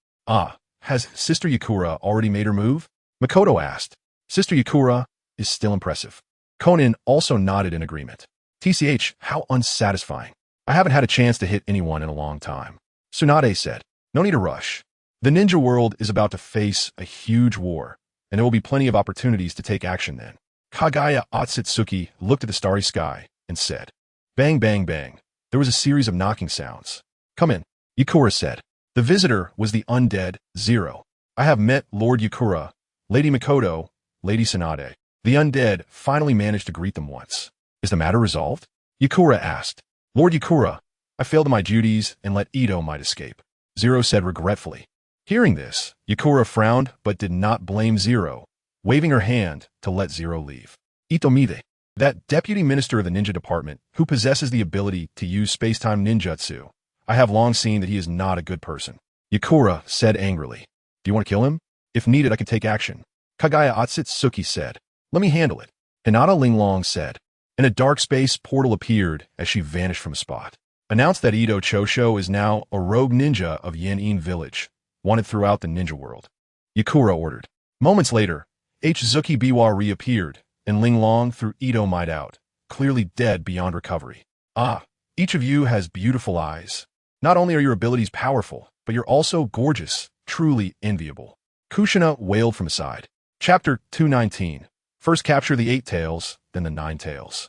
Has Sister Yakura already made her move? Makoto asked. Sister Yakura is still impressive. Conan also nodded in agreement. TCH, how unsatisfying. I haven't had a chance to hit anyone in a long time. Tsunade said, no need to rush. The ninja world is about to face a huge war, and there will be plenty of opportunities to take action then. Kagaya Otsutsuki looked at the starry sky and said, bang, bang, bang. There was a series of knocking sounds. Come in, Yakura said. The visitor was the undead Zero. I have met Lord Yakura, Lady Makoto, Lady Tsunade. The undead finally managed to greet them once. Is the matter resolved? Yakura asked. Lord Yakura, I failed in my duties and let Ito might escape. Zero said regretfully. Hearing this, Yakura frowned but did not blame Zero, waving her hand to let Zero leave. Ito Mide, that deputy minister of the ninja department who possesses the ability to use space-time ninjutsu. I have long seen that he is not a good person. Yakura said angrily. Do you want to kill him? If needed, I can take action. Kagaya Otsutsuki said. Let me handle it. Hinata Linglong said. And a dark space portal appeared as she vanished from a spot. Announced that Ito Chosho is now a rogue ninja of Yen-In Village, wanted throughout the ninja world. Yakura ordered. Moments later, Zuki Biwa reappeared, and Linglong threw Ito might out, clearly dead beyond recovery. Each of you has beautiful eyes. Not only are your abilities powerful, but you're also gorgeous, truly enviable. Kushina wailed from aside. Chapter 219. First capture the 8 tails, then the 9 tails.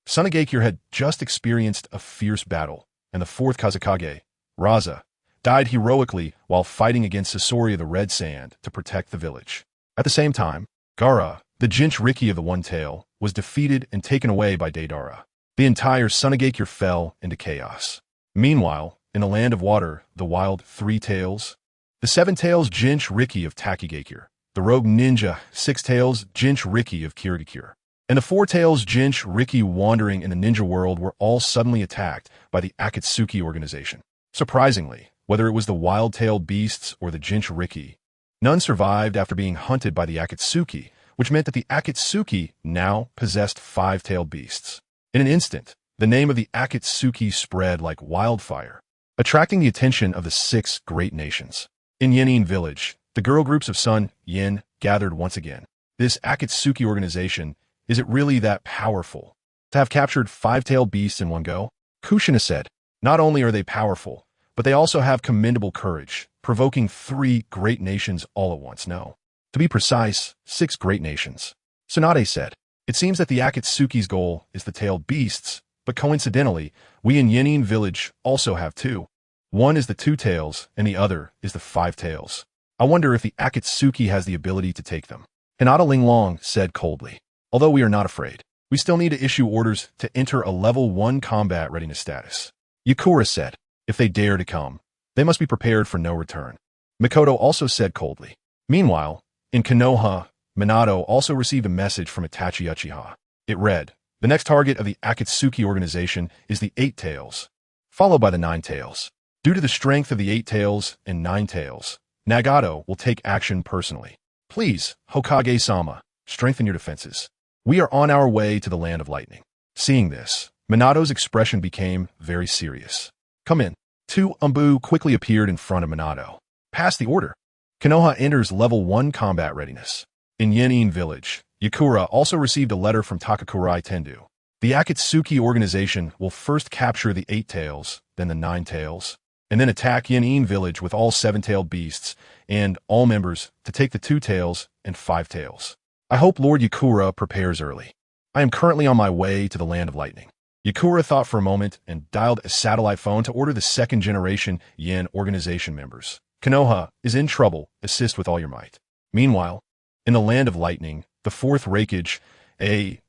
Sunagakure had just experienced a fierce battle, and the 4th Kazakage, Raza, died heroically while fighting against Sasori of the Red Sand to protect the village. At the same time, Gara, the Jinchuriki of the One Tail, was defeated and taken away by Deidara. The entire Sunagakure fell into chaos. Meanwhile, in the Land of Water, the wild 3 tails, the 7 tails Jinchuriki of Takigakure, the rogue ninja 6 tails Jinchuriki of Kirigakure, and the 4 tails Jinchuriki wandering in the ninja world were all suddenly attacked by the Akatsuki organization. Surprisingly, whether it was the wild-tailed beasts or the Jinchuriki, none survived after being hunted by the Akatsuki, which meant that the Akatsuki now possessed 5-tailed beasts. In an instant, the name of the Akatsuki spread like wildfire, attracting the attention of the 6 great nations. In Yen-In Village, the girl groups of Sun Yin gathered once again. This Akatsuki organization, is it really that powerful? to have captured 5-tailed beasts in one go? Kushina said, not only are they powerful, but they also have commendable courage, provoking 3 great nations all at once. No. To be precise, 6 great nations. Tsunade said, it seems that the Akatsuki's goal is the tailed beasts, but coincidentally, we in Yenin village also have 2. One is the 2 tails, and the other is the 5 tails. I wonder if the Akatsuki has the ability to take them. Hinata Linglong said coldly, although we are not afraid, we still need to issue orders to enter a level 1 combat readiness status. Yakura said, if they dare to come, they must be prepared for no return. Mikoto also said coldly. Meanwhile, in Konoha, Minato also received a message from DefeatsUchiha. It read, the next target of the Akatsuki organization is the 8 tails, followed by the 9 tails. Due to the strength of the 8 tails and 9 tails, Nagato will take action personally. Please, Hokage-sama, strengthen your defenses. We are on our way to the land of lightning. Seeing this, Minato's expression became very serious. Come in. 2 Umbu quickly appeared in front of Minato. Pass the order. Konoha enters level 1 combat readiness. In Yenin village, Yakura also received a letter from Takakurai Tendu. The Akatsuki organization will first capture the 8 tails, then the 9 tails, and then attack Yenin village with all 7-tailed beasts and all members to take the 2 tails and 5 tails. I hope Lord Yakura prepares early. I am currently on my way to the land of lightning. Yakura thought for a moment and dialed a satellite phone to order the 2nd generation Yen organization members. Konoha is in trouble. Assist with all your might. Meanwhile, in the land of lightning, the 4th Raikage,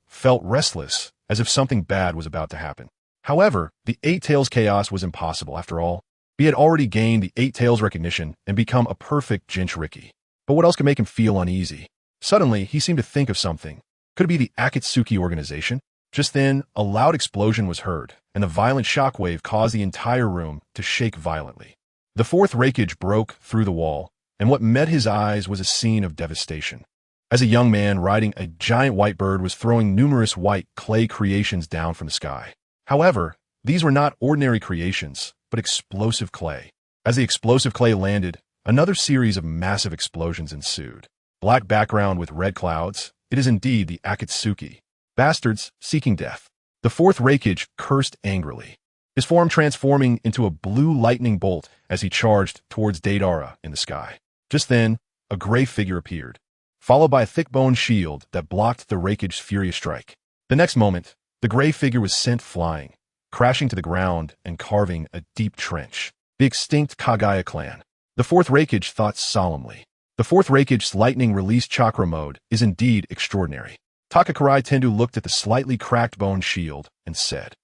felt restless, as if something bad was about to happen. However, the 8 tails chaos was impossible after all. He had already gained the 8 tails recognition and become a perfect Jinchuriki. But what else could make him feel uneasy? Suddenly, he seemed to think of something. Could it be the Akatsuki organization? Just then, a loud explosion was heard, and a violent shockwave caused the entire room to shake violently. The 4th Raikage broke through the wall, and what met his eyes was a scene of devastation. As a young man riding a giant white bird was throwing numerous white clay creations down from the sky. However, these were not ordinary creations, but explosive clay. As the explosive clay landed, another series of massive explosions ensued. Black background with red clouds, it is indeed the Akatsuki. Bastards seeking death. The 4th Raikage cursed angrily, his form transforming into a blue lightning bolt as he charged towards Deidara in the sky. Just then, a gray figure appeared, followed by a thick-boned shield that blocked the Raikage's furious strike. The next moment, the gray figure was sent flying, crashing to the ground and carving a deep trench. The extinct Kagaya clan. The 4th Raikage thought solemnly. The 4th Raikage's lightning release chakra mode is indeed extraordinary. Takakurai Tendu looked at the slightly cracked bone shield and said,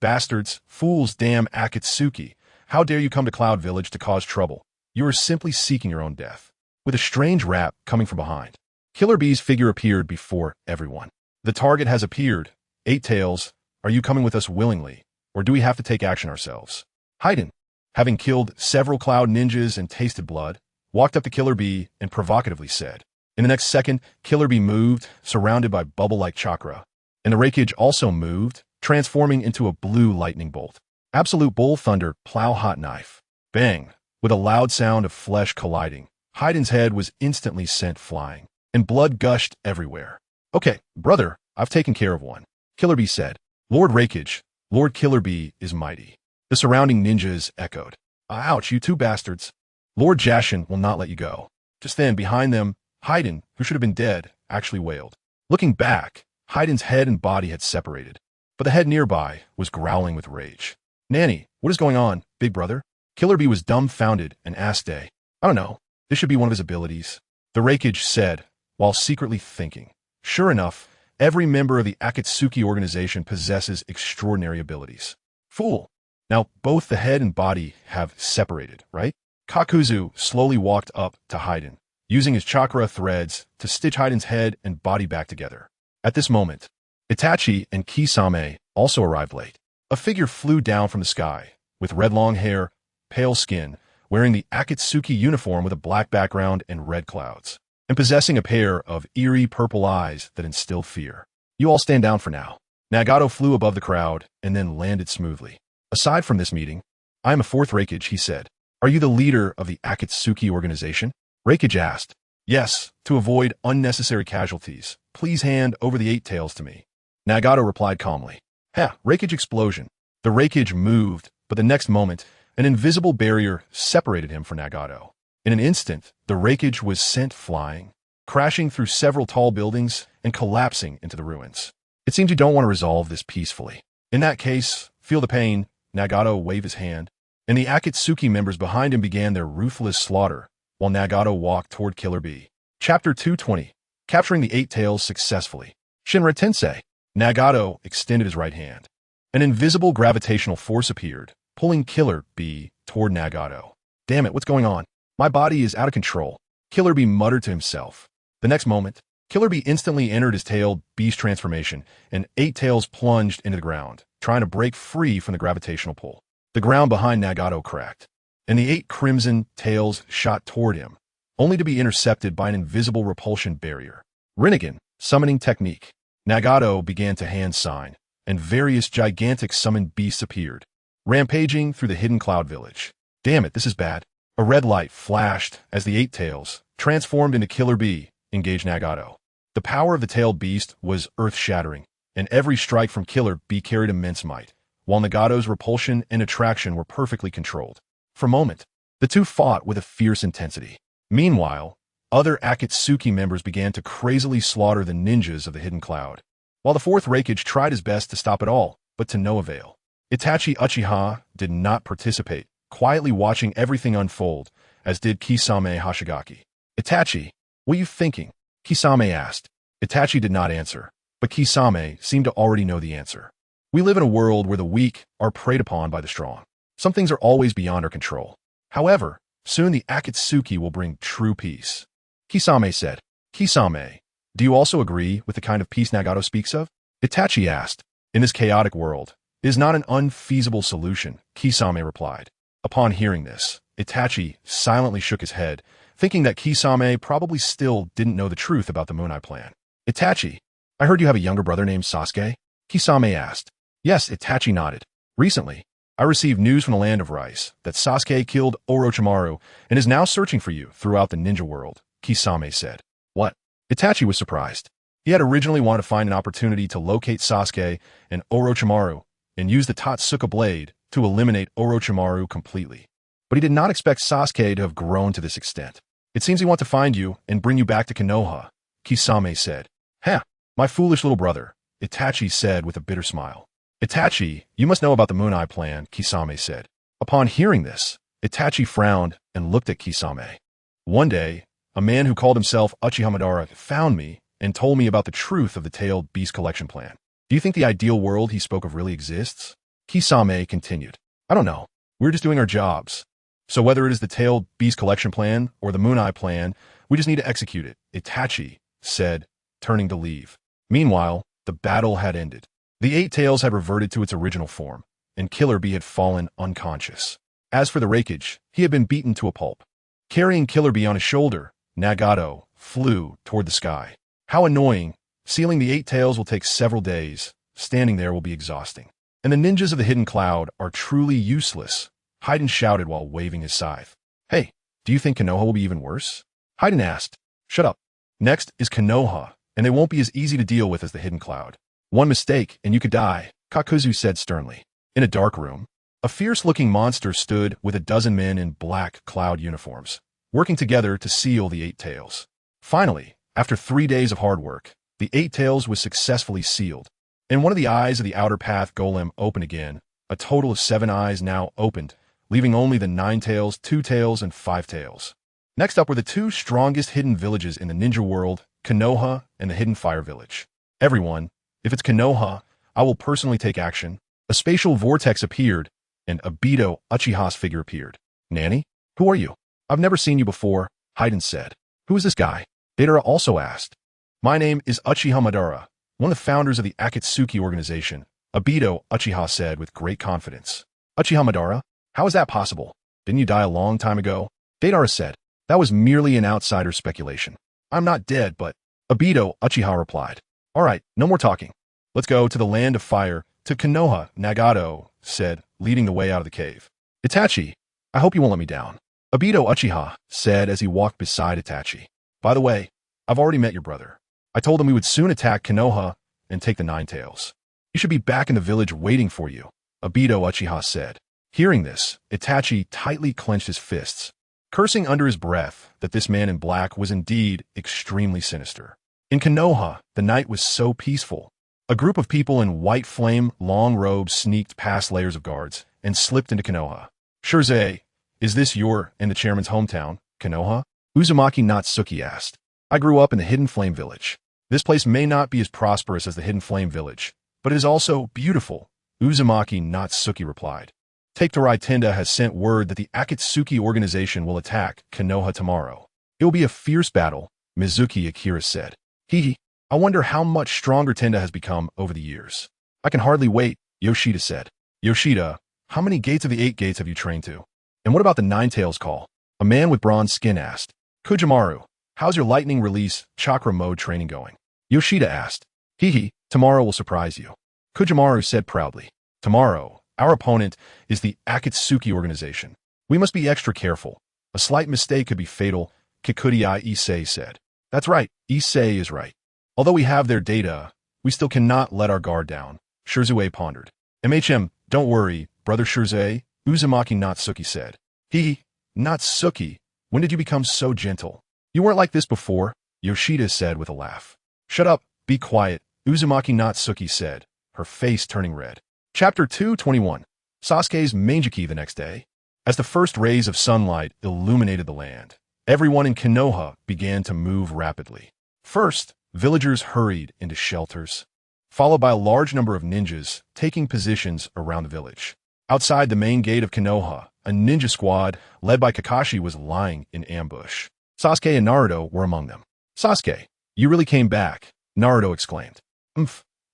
bastards, fools, damn Akatsuki. How dare you come to Cloud Village to cause trouble? You are simply seeking your own death. With a strange rap coming from behind, Killer Bee's figure appeared before everyone. The target has appeared. 8 tails, are you coming with us willingly, or do we have to take action ourselves? Haiden, having killed several cloud ninjas and tasted blood, walked up to Killer Bee and provocatively said. In the next second, Killer Bee moved, surrounded by bubble-like chakra, and the Raikage also moved, transforming into a blue lightning bolt. Absolute bull thunder, plow hot knife. Bang! With a loud sound of flesh colliding, Haiden's head was instantly sent flying, and blood gushed everywhere. Okay, brother, I've taken care of one, Killer Bee said. Lord Raikage, Lord Killer Bee is mighty. The surrounding ninjas echoed. Ouch, you 2 bastards. Lord Jashin will not let you go. Just then, behind them, Haiden, who should have been dead, actually wailed. Looking back, Haiden's head and body had separated, but the head nearby was growling with rage. Nanny, what is going on, big brother? Killer Bee was dumbfounded and asked I don't know, this should be one of his abilities. The Raikage said, while secretly thinking. Sure enough, every member of the Akatsuki organization possesses extraordinary abilities. Fool! Now, both the head and body have separated, right? Kakuzu slowly walked up to Haiden, using his chakra threads to stitch Haiden's head and body back together. At this moment, Itachi and Kisame also arrived late. A figure flew down from the sky, with red long hair, pale skin, wearing the Akatsuki uniform with a black background and red clouds, and possessing a pair of eerie purple eyes that instilled fear. You all stand down for now. Nagato flew above the crowd and then landed smoothly. Aside from this meeting, I am a 4th Raikage, he said. Are you the leader of the Akatsuki organization? Raikage asked. Yes, to avoid unnecessary casualties, please hand over the 8 tails to me. Nagato replied calmly. Ha, Reikage explosion. The Reikage moved, but the next moment, an invisible barrier separated him from Nagato. In an instant, the Reikage was sent flying, crashing through several tall buildings and collapsing into the ruins. It seems you don't want to resolve this peacefully. In that case, feel the pain. Nagato waved his hand, and the Akatsuki members behind him began their ruthless slaughter, while Nagato walked toward Killer Bee. Chapter 220. Capturing the Eight Tails successfully. Shinra Tensei. Nagato extended his right hand. An invisible gravitational force appeared, pulling Killer Bee toward Nagato. Damn it, what's going on? My body is out of control. Killer Bee muttered to himself. The next moment, Killer Bee instantly entered his tailed beast transformation, and Eight Tails plunged into the ground, trying to break free from the gravitational pull. The ground behind Nagato cracked, and the 8 crimson tails shot toward him, only to be intercepted by an invisible repulsion barrier. Rinnegan, summoning technique. Nagato began to hand sign, and various gigantic summoned beasts appeared, rampaging through the hidden cloud village. Damn it, this is bad. A red light flashed as the 8 tails, transformed into Killer Bee, engaged Nagato. The power of the tailed beast was earth-shattering, and every strike from Killer Bee carried immense might, while Nagato's repulsion and attraction were perfectly controlled. For a moment, the two fought with a fierce intensity. Meanwhile, other Akatsuki members began to crazily slaughter the ninjas of the hidden cloud, while the 4th Reikage tried his best to stop it all, but to no avail. DefeatsUchiha did not participate, quietly watching everything unfold, as did Kisame Hashigaki. Itachi, what are you thinking? Kisame asked. Itachi did not answer, but Kisame seemed to already know the answer. We live in a world where the weak are preyed upon by the strong. Some things are always beyond our control. However, soon the Akatsuki will bring true peace. Kisame said. Kisame, do you also agree with the kind of peace Nagato speaks of? Itachi asked. In this chaotic world, it is not an unfeasible solution, Kisame replied. Upon hearing this, Itachi silently shook his head, thinking that Kisame probably still didn't know the truth about the Moon Eye plan. Itachi, I heard you have a younger brother named Sasuke? Kisame asked. Yes, Itachi nodded. Recently, I received news from the Land of Rice that Sasuke killed Orochimaru and is now searching for you throughout the ninja world, Kisame said. What? Itachi was surprised. He had originally wanted to find an opportunity to locate Sasuke and Orochimaru and use the Totsuka blade to eliminate Orochimaru completely. But he did not expect Sasuke to have grown to this extent. It seems he wants to find you and bring you back to Konoha, Kisame said. Ha, my foolish little brother, Itachi said with a bitter smile. Itachi, you must know about the Moon Eye plan, Kisame said. Upon hearing this, Itachi frowned and looked at Kisame. One day, a man who called himself Uchiha Madara found me and told me about the truth of the tailed beast collection plan. Do you think the ideal world he spoke of really exists? Kisame continued. I don't know. We're just doing our jobs. So whether it is the tailed beast collection plan or the Moon Eye plan, we just need to execute it, Itachi said, turning to leave. Meanwhile, the battle had ended. The 8 tails had reverted to its original form, and Killer Bee had fallen unconscious. As for the Reikage, he had been beaten to a pulp. Carrying Killer Bee on his shoulder, Nagato flew toward the sky. How annoying. Sealing the 8 tails will take several days. Standing there will be exhausting. And the ninjas of the hidden cloud are truly useless, Haiden shouted while waving his scythe. Hey, do you think Konoha will be even worse? Haiden asked. Shut up. Next is Konoha, and they won't be as easy to deal with as the hidden cloud. One mistake, and you could die, Kakuzu said sternly. In a dark room, a fierce-looking monster stood with a dozen men in black cloud uniforms, working together to seal the 8 tails. Finally, after 3 days of hard work, the 8 tails was successfully sealed, and one of the eyes of the outer path golem opened again. A total of 7 eyes now opened, leaving only the 9 tails, 2 tails, and 5 tails. Next up were the 2 strongest hidden villages in the ninja world, Konoha and the Hidden Fire Village. Everyone, if it's Konoha, I will personally take action. A spatial vortex appeared, and Obito Uchiha's figure appeared. Nanny? Who are you? I've never seen you before, Haiden said. Who is this guy? Deidara also asked. My name is Uchiha Madara, one of the founders of the Akatsuki organization, Obito Uchiha said with great confidence. Uchiha Madara? How is that possible? Didn't you die a long time ago? Deidara said. That was merely an outsider's speculation. I'm not dead, but... Obito Uchiha replied. All right, no more talking. Let's go to the Land of Fire, to Konoha, Nagato said, leading the way out of the cave. Itachi, I hope you won't let me down. Obito Uchiha said as he walked beside Itachi. By the way, I've already met your brother. I told him we would soon attack Konoha, and take the nine tails. You should be back in the village waiting for you, Uchiha said. Hearing this, Itachi tightly clenched his fists, cursing under his breath that this man in black was indeed extremely sinister. In Konoha, the night was so peaceful. A group of people in white flame long robes sneaked past layers of guards and slipped into Konoha. Shuriken, is this your and the chairman's hometown, Konoha? Uzumaki asked. I grew up in the Hidden Flame Village. This place may not be as prosperous as the Hidden Flame Village, but it is also beautiful, Uzumaki replied. Take Torai Tenda has sent word that the Akatsuki organization will attack Konoha tomorrow. It will be a fierce battle, Mizuki Akira said. Hee, I wonder how much stronger Tenda has become over the years. I can hardly wait, Yoshida said. Yoshida, how many gates of the 8 gates have you trained to? And what about the Nine Tails call? A man with bronze skin asked. Kujimaru, how's your lightning release chakra mode training going? Yoshida asked. Hee, tomorrow will surprise you. Kujimaru said proudly. Tomorrow, our opponent is the Akatsuki organization. We must be extra careful. A slight mistake could be fatal, Kikurai Issei said. That's right, Issei is right. Although we have their data, we still cannot let our guard down, Shuriken pondered. Don't worry, brother Shuriken, Uzumaki said. Hee, Natsuki, when did you become so gentle? You weren't like this before, Yoshida said with a laugh. Shut up, be quiet, Uzumaki said, her face turning red. Chapter 221. Sasuke's Mangeki the next day. As the first rays of sunlight illuminated the land, everyone in Konoha began to move rapidly. First, villagers hurried into shelters, followed by a large number of ninjas taking positions around the village. Outside the main gate of Konoha, a ninja squad led by Kakashi was lying in ambush. Sasuke and Naruto were among them. Sasuke, you really came back, Naruto exclaimed.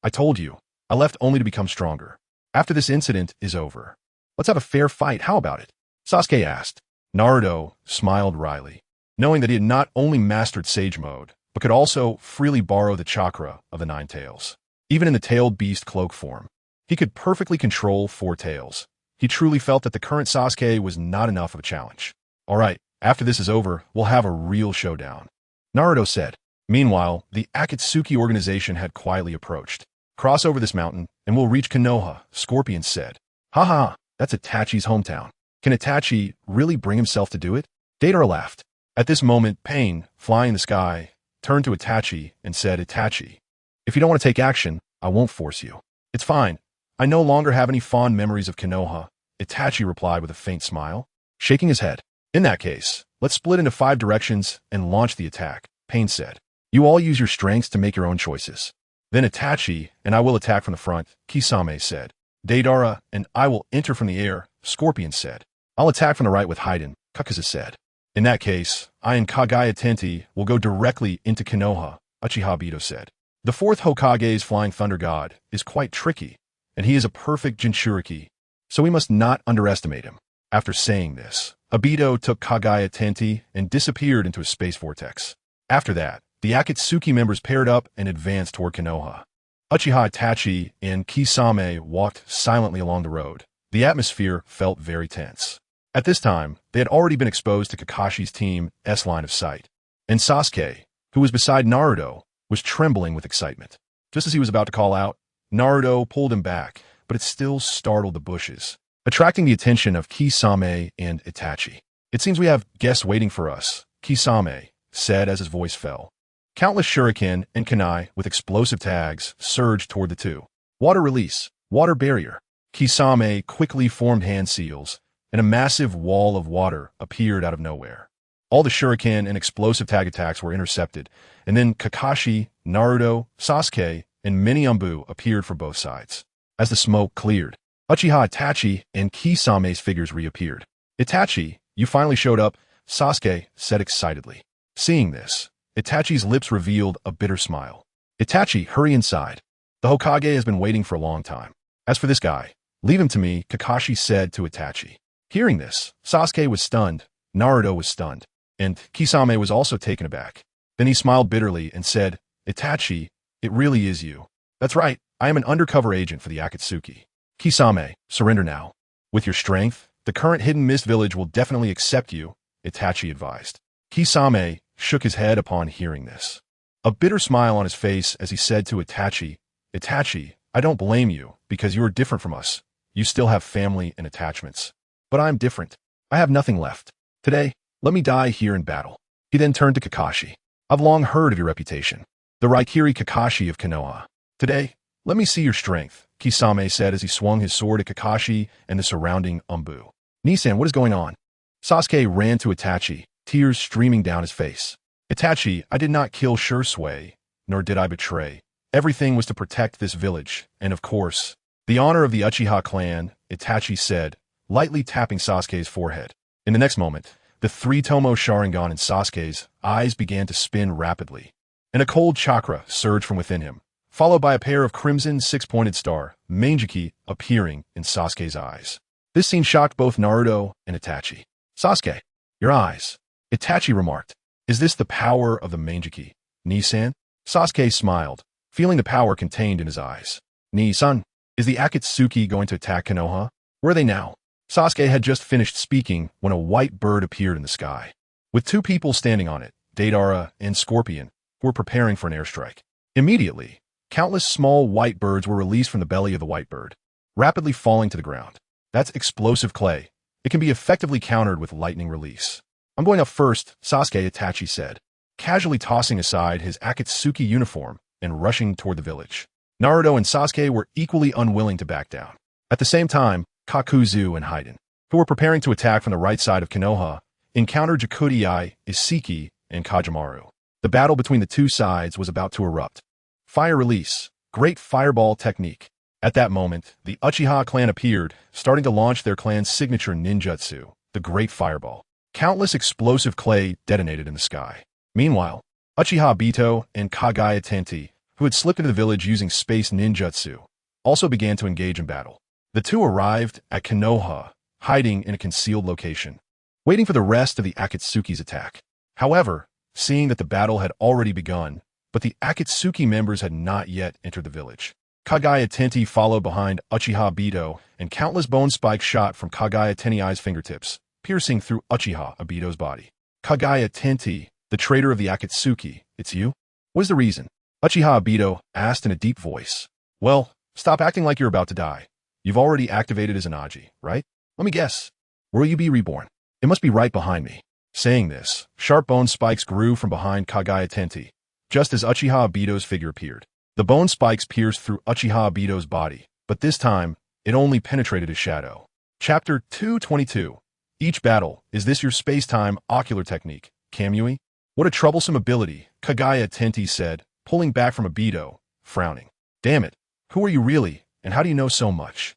I told you, I left only to become stronger. After this incident is over, let's have a fair fight, how about it? Sasuke asked. Naruto smiled wryly, knowing that he had not only mastered Sage Mode, but could also freely borrow the chakra of the Nine Tails. Even in the tailed beast cloak form, he could perfectly control 4 tails. He truly felt that the current Sasuke was not enough of a challenge. Alright, after this is over, we'll have a real showdown, Naruto said. Meanwhile, the Akatsuki organization had quietly approached. Cross over this mountain, and we'll reach Konoha, Scorpion said. Haha, that's Itachi's hometown. Can Itachi really bring himself to do it? Deidara laughed. At this moment, Pain, flying in the sky, turned to Itachi and said, Itachi, if you don't want to take action, I won't force you. It's fine. I no longer have any fond memories of Konoha, Itachi replied with a faint smile, shaking his head. In that case, let's split into 5 directions and launch the attack, Pain said. You all use your strengths to make your own choices. Then Itachi and I will attack from the front, Kisame said. Deidara and I will enter from the air, Scorpion said. I'll attack from the right with Haiden, Kakaza said. In that case, I and Kagaya Tenti will go directly into Konoha, Uchiha Bito said. The 4th Hokage's Flying Thunder God is quite tricky, and he is a perfect Jinchuriki, so we must not underestimate him. After saying this, Obito took Kagaya Tenti and disappeared into a space vortex. After that, the Akatsuki members paired up and advanced toward Konoha. Uchiha Itachi and Kisame walked silently along the road. The atmosphere felt very tense. At this time, they had already been exposed to Kakashi's team's line of sight, and Sasuke, who was beside Naruto, was trembling with excitement. Just as he was about to call out, Naruto pulled him back, but it still startled the bushes, attracting the attention of Kisame and Itachi. It seems we have guests waiting for us, Kisame said as his voice fell. Countless shuriken and kunai with explosive tags surged toward the two. Water release, water barrier. Kisame quickly formed hand seals, and a massive wall of water appeared out of nowhere. All the shuriken and explosive tag attacks were intercepted, and then Kakashi, Naruto, Sasuke, and many Umbu appeared from both sides. As the smoke cleared, Uchiha Itachi and Kisame's figures reappeared. Itachi, you finally showed up, Sasuke said excitedly. Seeing this, Itachi's lips revealed a bitter smile. Itachi, hurry inside. The Hokage has been waiting for a long time. As for this guy, leave him to me, Kakashi said to Itachi. Hearing this, Sasuke was stunned, Naruto was stunned, and Kisame was also taken aback. Then he smiled bitterly and said, Itachi, it really is you. That's right, I am an undercover agent for the Akatsuki. Kisame, surrender now. With your strength, the current Hidden Mist village will definitely accept you, Itachi advised. Kisame shook his head upon hearing this. A bitter smile on his face as he said to Itachi, Itachi, I don't blame you, because you are different from us. You still have family and attachments. But I'm different. I have nothing left. Today, let me die here in battle. He then turned to Kakashi. I've long heard of your reputation. The Raikiri Kakashi of Konoha. Today, let me see your strength, Kisame said as he swung his sword at Kakashi and the surrounding Umbu. Nisan, what is going on? Sasuke ran to Itachi, tears streaming down his face. Itachi, I did not kill Shursui, nor did I betray. Everything was to protect this village, and of course, the honor of the Uchiha clan, Itachi said, lightly tapping Sasuke's forehead. In the next moment, the three-tomo Sharingan in Sasuke's eyes began to spin rapidly, and a cold chakra surged from within him, followed by a pair of crimson six-pointed star, Manjiki, appearing in Sasuke's eyes. This scene shocked both Naruto and Itachi. Sasuke, your eyes, Itachi remarked. Is this the power of the Manjiki? Nisan? Sasuke smiled, feeling the power contained in his eyes. Ni-san, is the Akatsuki going to attack Konoha? Where are they now? Sasuke had just finished speaking when a white bird appeared in the sky, with two people standing on it, Deidara and Scorpion, who were preparing for an airstrike. Immediately, countless small white birds were released from the belly of the white bird, rapidly falling to the ground. That's explosive clay. It can be effectively countered with lightning release. I'm going up first, Sasuke, Itachi said, casually tossing aside his Akatsuki uniform and rushing toward the village. Naruto and Sasuke were equally unwilling to back down. At the same time, Kakuzu and Haiden, who were preparing to attack from the right side of Konoha, encountered Jakudai, Isiki, and Kajamaru. The battle between the two sides was about to erupt. Fire release, great fireball technique. At that moment, the Uchiha clan appeared, starting to launch their clan's signature ninjutsu, the Great Fireball. Countless explosive clay detonated in the sky. Meanwhile, Uchiha Obito and Kagaya Tenti, who had slipped into the village using space ninjutsu, also began to engage in battle. The two arrived at Konoha, hiding in a concealed location, waiting for the rest of the Akatsuki's attack. However, seeing that the battle had already begun, but the Akatsuki members had not yet entered the village. Kagaya Tenti followed behind Uchiha Obito, and countless bone spikes shot from Kagaya Tenti's fingertips, piercing through Uchiha Obito's body. Kagaya Tenti, the traitor of the Akatsuki, it's you? What is the reason? Uchiha Obito asked in a deep voice. Well, stop acting like you're about to die. You've already activated as an Aji, right? Let me guess. Will you be reborn? It must be right behind me. Saying this, sharp bone spikes grew from behind Kagaya Tenti, just as Uchiha Obito's figure appeared. The bone spikes pierced through Uchiha Obito's body, but this time, it only penetrated his shadow. Chapter 222. Each battle, is this your space-time ocular technique, Kamui? What a troublesome ability, Kagaya Tenti said, pulling back from Obito, frowning. Damn it, who are you really, and how do you know so much?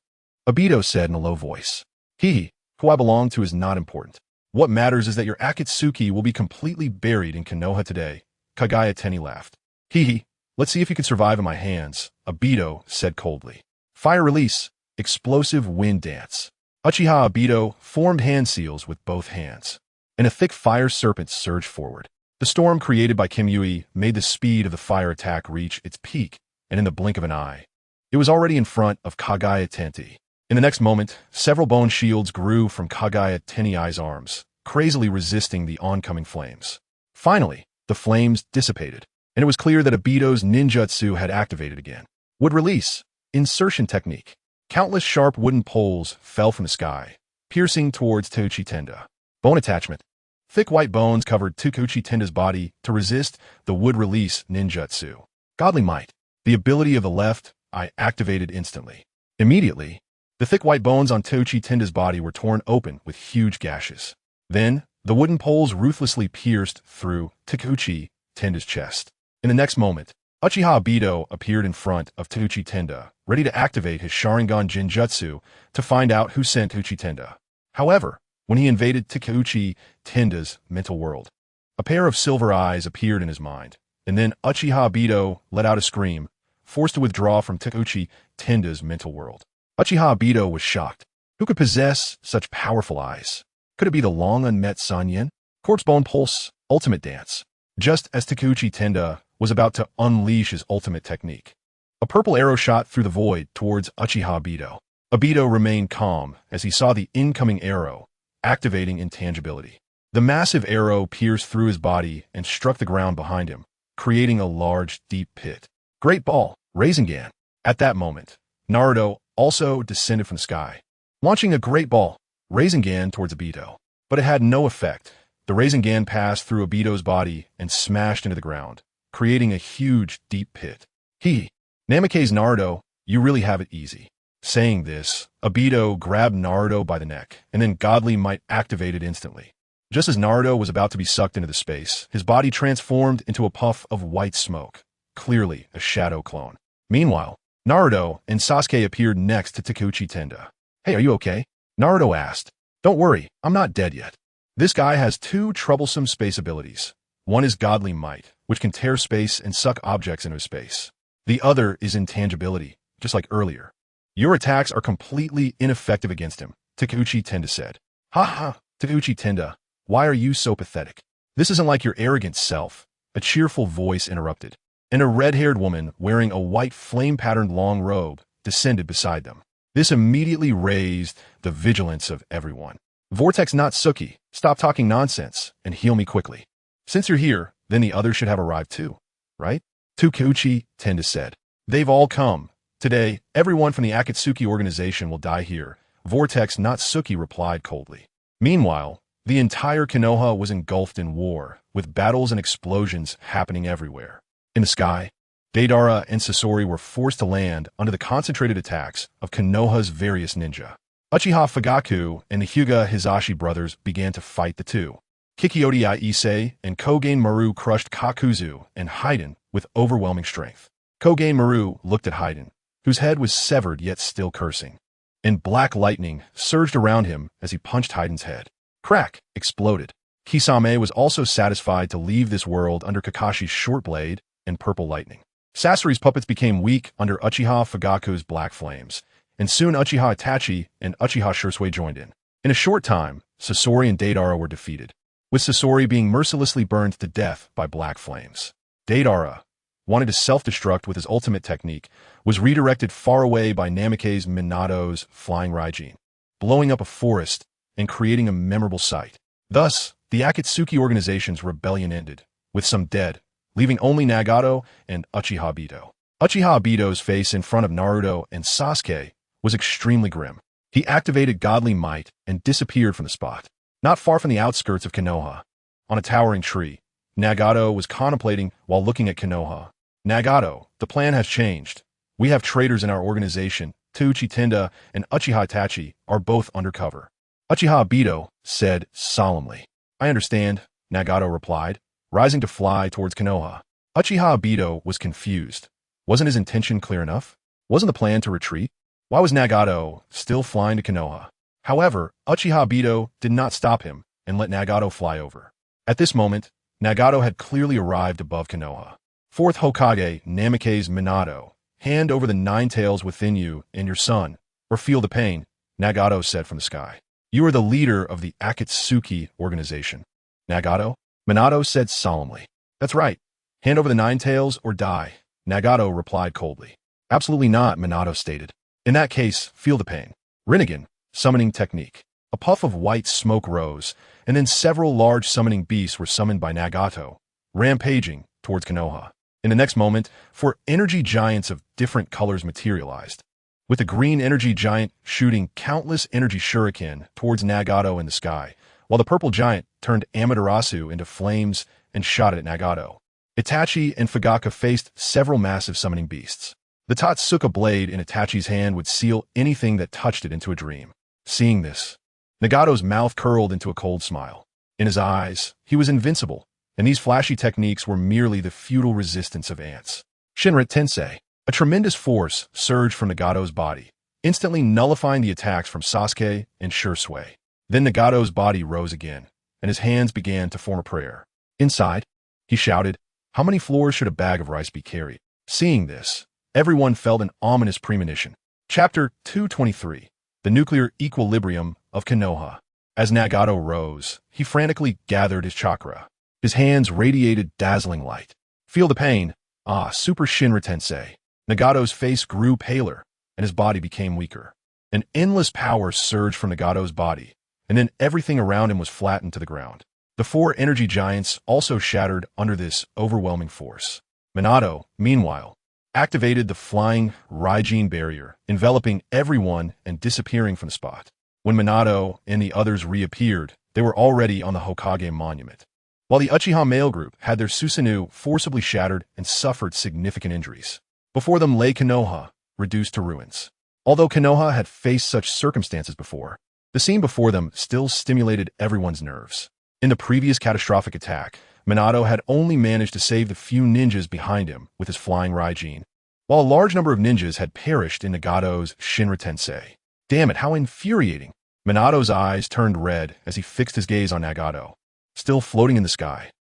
Obito said in a low voice. He, who I belong to is not important. What matters is that your Akatsuki will be completely buried in Konoha today, Kagaya Tenti laughed. Let's see if you can survive in my hands, Obito said coldly. Fire release, explosive wind dance. Uchiha Obito formed hand seals with both hands, and a thick fire serpent surged forward. The storm created by Kamui made the speed of the fire attack reach its peak, and in the blink of an eye, it was already in front of Kagaya Tenti. In the next moment, several bone shields grew from Kagaya Tenti's arms, crazily resisting the oncoming flames. Finally, the flames dissipated, and it was clear that Obito's ninjutsu had activated again. Wood release, insertion technique. Countless sharp wooden poles fell from the sky, piercing towards Teuchi Tenda. Bone attachment. Thick white bones covered Teuchi Tenda's body to resist the wood release ninjutsu. Godly might. The ability of the left eye activated instantly. Immediately, the thick white bones on Teuchi Tenda's body were torn open with huge gashes. Then, the wooden poles ruthlessly pierced through Teuchi Tenda's chest. In the next moment, Uchiha Obito appeared in front of Teuchi Tenda, ready to activate his Sharingan Jinjutsu to find out who sent Teuchi Tenda. However, when he invaded Teuchi Tenda's mental world, a pair of silver eyes appeared in his mind, and then Uchiha Obito let out a scream, forced to withdraw from Teuchi Tenda's mental world. Uchiha Obito was shocked. Who could possess such powerful eyes? Could it be the long-unmet SunYan? Corpse Bone Pulse, Ultimate Dance. Just as Teuchi Tenda was about to unleash his ultimate technique, a purple arrow shot through the void towards Uchiha Obito. Obito remained calm as he saw the incoming arrow, activating intangibility. The massive arrow pierced through his body and struck the ground behind him, creating a large, deep pit. Great Ball, Rasengan. At that moment, Naruto also descended from the sky, launching a great ball, Rasengan towards Obito. But it had no effect. The Rasengan passed through Obito's body and smashed into the ground, creating a huge, deep pit. Namikaze Naruto, you really have it easy. Saying this, Obito grabbed Naruto by the neck, and then Godly Might activated instantly. Just as Naruto was about to be sucked into the space, his body transformed into a puff of white smoke, clearly a shadow clone. Meanwhile, Naruto and Sasuke appeared next to Takeuchi Tenda. Hey, are you okay? Naruto asked. Don't worry, I'm not dead yet. This guy has two troublesome space abilities. One is Godly Might, which can tear space and suck objects into space. The other is Intangibility, just like earlier. Your attacks are completely ineffective against him, Takeuchi Tenda said. Ha, Takeuchi Tenda, why are you so pathetic? This isn't like your arrogant self, a cheerful voice interrupted, and a red-haired woman wearing a white flame-patterned long robe descended beside them. This immediately raised the vigilance of everyone. Vortex Natsuki, stop talking nonsense and heal me quickly. Since you're here, then the others should have arrived too, right? Takeuchi Tenda said. They've all come. Today, everyone from the Akatsuki organization will die here, Vortex Natsuki replied coldly. Meanwhile, the entire Konoha was engulfed in war, with battles and explosions happening everywhere. In the sky, Deidara and Sasori were forced to land under the concentrated attacks of Konoha's various ninja. Uchiha Fugaku and the Hyuga Hizashi brothers began to fight the two. Kikyote Ise and Kogen Maru crushed Kakuzu and Haiden with overwhelming strength. Kogen Maru looked at Haiden, whose head was severed yet still cursing, and black lightning surged around him as he punched Haiden's head. Crack! Exploded. Kisame was also satisfied to leave this world under Kakashi's short blade and purple lightning. Sasori's puppets became weak under Uchiha Fugaku's black flames, and soon Uchiha Itachi and Uchiha Shisui joined in. In a short time, Sasori and Deidara were defeated, with Sasori being mercilessly burned to death by black flames. Deidara, wanted to self-destruct with his ultimate technique, was redirected far away by Namikaze Minato's flying Raijin, blowing up a forest and creating a memorable sight. Thus, the Akatsuki organization's rebellion ended, with some dead, leaving only Nagato and Uchiha Obito. Uchiha Obito's face in front of Naruto and Sasuke was extremely grim. He activated Godly Might and disappeared from the spot. Not far from the outskirts of Konoha, on a towering tree, Nagato was contemplating while looking at Konoha. Nagato, the plan has changed. We have traitors in our organization. Takeuchi Tenda and Uchiha Itachi are both undercover. Uchiha Obito said solemnly. I understand, Nagato replied, rising to fly towards Konoha. Uchiha Obito was confused. Wasn't his intention clear enough? Wasn't the plan to retreat? Why was Nagato still flying to Konoha? However, Uchiha Obito did not stop him and let Nagato fly over. At this moment, Nagato had clearly arrived above Konoha. Fourth Hokage Namikaze Minato, hand over the 9 tails within you and your son, or feel the pain, Nagato said from the sky. You are the leader of the Akatsuki organization. Nagato? Minato said solemnly. That's right. Hand over the 9 tails or die, Nagato replied coldly. Absolutely not, Minato stated. In that case, feel the pain. Rinnegan, summoning technique. A puff of white smoke rose, and then several large summoning beasts were summoned by Nagato, rampaging towards Konoha. In the next moment, 4 energy giants of different colors materialized, with the green energy giant shooting countless energy shuriken towards Nagato in the sky, while the purple giant turned Amaterasu into flames and shot at Nagato. Itachi and Fugaku faced several massive summoning beasts. The Totsuka blade in Itachi's hand would seal anything that touched it into a dream. Seeing this, Nagato's mouth curled into a cold smile. In his eyes, he was invincible, and these flashy techniques were merely the futile resistance of ants. Shinra Tensei, a tremendous force surged from Nagato's body, instantly nullifying the attacks from Sasuke and Shisui. Then Nagato's body rose again, and his hands began to form a prayer. Inside, he shouted, how many floors should a bag of rice be carried? Seeing this, everyone felt an ominous premonition. Chapter 223, The Nuclear Equilibrium of Konoha. As Nagato rose, he frantically gathered his chakra. His hands radiated dazzling light. Feel the pain. Ah, Super Shinra Tensei. Nagato's face grew paler, and his body became weaker. An endless power surged from Nagato's body, and then everything around him was flattened to the ground. The 4 energy giants also shattered under this overwhelming force. Minato, meanwhile, activated the flying Raijin barrier, enveloping everyone and disappearing from the spot. When Minato and the others reappeared, they were already on the Hokage monument. While the Uchiha male group had their Susanoo forcibly shattered and suffered significant injuries. Before them lay Konoha, reduced to ruins. Although Konoha had faced such circumstances before, the scene before them still stimulated everyone's nerves. In the previous catastrophic attack, Minato had only managed to save the few ninjas behind him with his flying Raijin, while a large number of ninjas had perished in Nagato's Shinra Tensei. Damn it, how infuriating! Minato's eyes turned red as he fixed his gaze on Nagato, still floating in the sky.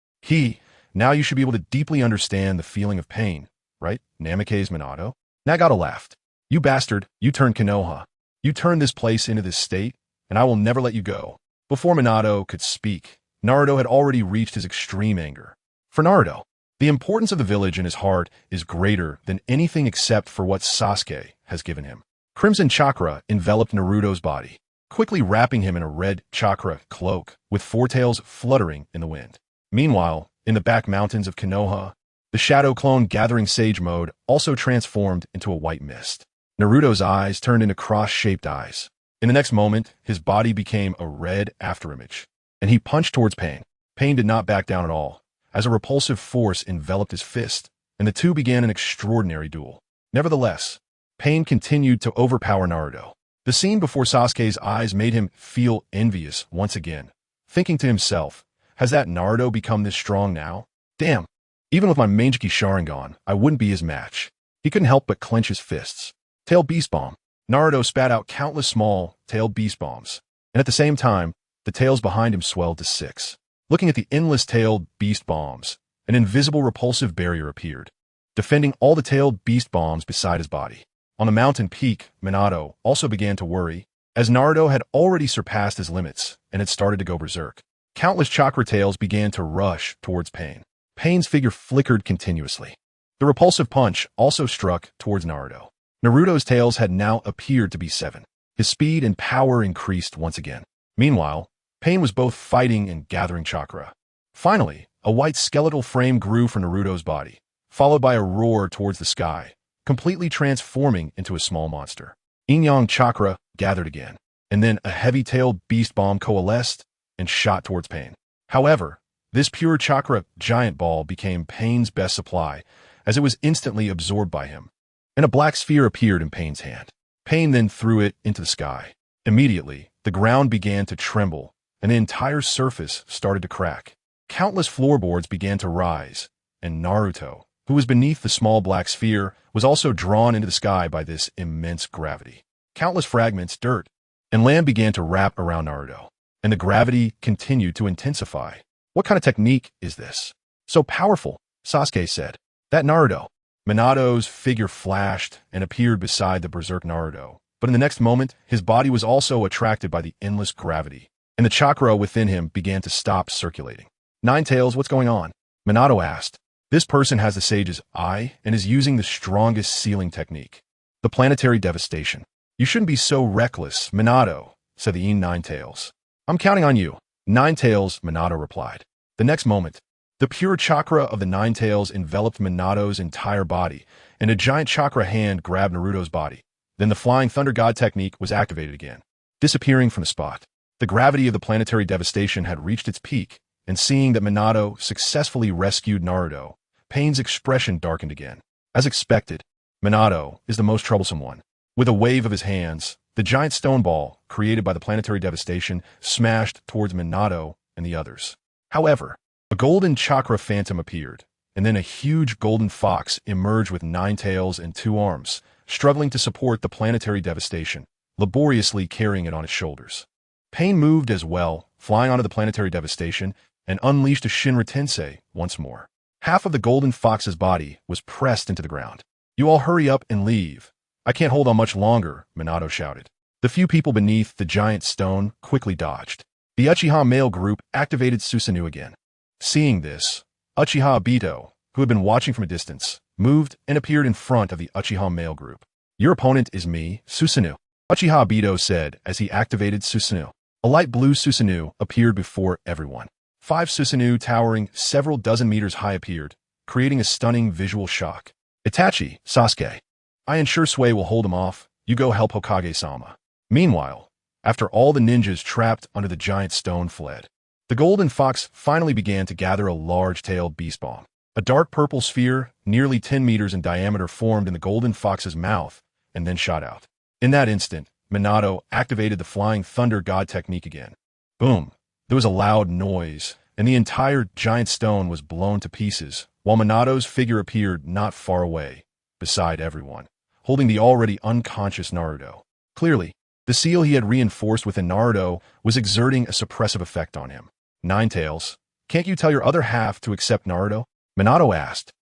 Now you should be able to deeply understand the feeling of pain, right, Namikaze Minato? Nagato laughed. You bastard, you turned Konoha. You turned this place into this state, and I will never let you go. Before Minato could speak, Naruto had already reached his extreme anger. For Naruto, the importance of the village in his heart is greater than anything except for what Sasuke has given him. Crimson chakra enveloped Naruto's body, quickly wrapping him in a red chakra cloak with four tails fluttering in the wind. Meanwhile, in the back mountains of Konoha, the shadow clone gathering sage mode also transformed into a white mist. Naruto's eyes turned into cross-shaped eyes. In the next moment, his body became a red afterimage, and he punched towards Pain. Pain did not back down at all, as a repulsive force enveloped his fist, and the two began an extraordinary duel. Nevertheless, Pain continued to overpower Naruto. The scene before Sasuke's eyes made him feel envious once again, thinking to himself, has that Naruto become this strong now? Damn, even with my Mangekyou Sharingan, I wouldn't be his match. He couldn't help but clench his fists. Tail Beast Bomb. Naruto spat out countless small, tailed beast bombs, and at the same time, the tails behind him swelled to 6. Looking at the endless tailed beast bombs, an invisible repulsive barrier appeared, defending all the tailed beast bombs beside his body. On the mountain peak, Minato also began to worry, as Naruto had already surpassed his limits and had started to go berserk. Countless chakra tails began to rush towards Pain. Pain's figure flickered continuously. The repulsive punch also struck towards Naruto. Naruto's tails had now appeared to be 7. His speed and power increased once again. Meanwhile, Pain was both fighting and gathering chakra. Finally, a white skeletal frame grew from Naruto's body, followed by a roar towards the sky, completely transforming into a small monster. Yin-Yang chakra gathered again, and then a heavy-tailed beast bomb coalesced and shot towards Pain. However, this pure chakra giant ball became Pain's best supply, as it was instantly absorbed by him, and a black sphere appeared in Pain's hand. Pain then threw it into the sky. Immediately, the ground began to tremble, and the entire surface started to crack. Countless floorboards began to rise, and Naruto, who was beneath the small black sphere, was also drawn into the sky by this immense gravity. Countless fragments, dirt, and land began to wrap around Naruto, and the gravity continued to intensify. What kind of technique is this? So powerful, Sasuke said. That Naruto. Minato's figure flashed and appeared beside the berserk Naruto, but in the next moment, his body was also attracted by the endless gravity, and the chakra within him began to stop circulating. Nine Tails, what's going on? Minato asked. This person has the sage's eye and is using the strongest sealing technique, the planetary devastation. You shouldn't be so reckless, Minato, said the Nine Tails. I'm counting on you. Nine Tails, Minato replied. The next moment, the pure chakra of the Nine Tails enveloped Minato's entire body, and a giant chakra hand grabbed Naruto's body. Then the Flying Thunder God technique was activated again, disappearing from the spot. The gravity of the planetary devastation had reached its peak, and seeing that Minato successfully rescued Naruto, Pain's expression darkened again. As expected, Minato is the most troublesome one. With a wave of his hands, the giant stone ball, created by the planetary devastation, smashed towards Minato and the others. However, a golden chakra phantom appeared, and then a huge golden fox emerged with 9 tails and 2 arms, struggling to support the planetary devastation, laboriously carrying it on its shoulders. Pain moved as well, flying onto the planetary devastation, and unleashed a Shinra Tensei once more. Half of the golden fox's body was pressed into the ground. You all hurry up and leave. I can't hold on much longer, Minato shouted. The few people beneath the giant stone quickly dodged. The Uchiha male group activated Susanoo again. Seeing this, Uchiha Obito, who had been watching from a distance, moved and appeared in front of the Uchiha male group. Your opponent is me, Susanoo, Uchiha Obito said as he activated Susanoo. A light blue Susanoo appeared before everyone. 5 Susanoo towering several dozen meters high appeared, creating a stunning visual shock. Itachi, Sasuke. I and Shursui will hold him off. You go help Hokage-sama. Meanwhile, after all the ninjas trapped under the giant stone fled, the golden fox finally began to gather a large-tailed beast bomb. A dark purple sphere, nearly 10 meters in diameter, formed in the golden fox's mouth and then shot out. In that instant, Minato activated the Flying Thunder God technique again. Boom! There was a loud noise, and the entire giant stone was blown to pieces, while Minato's figure appeared not far away, beside everyone, holding the already unconscious Naruto. Clearly, the seal he had reinforced within Naruto was exerting a suppressive effect on him. Ninetales, can't you tell your other half to accept Naruto? Minato asked.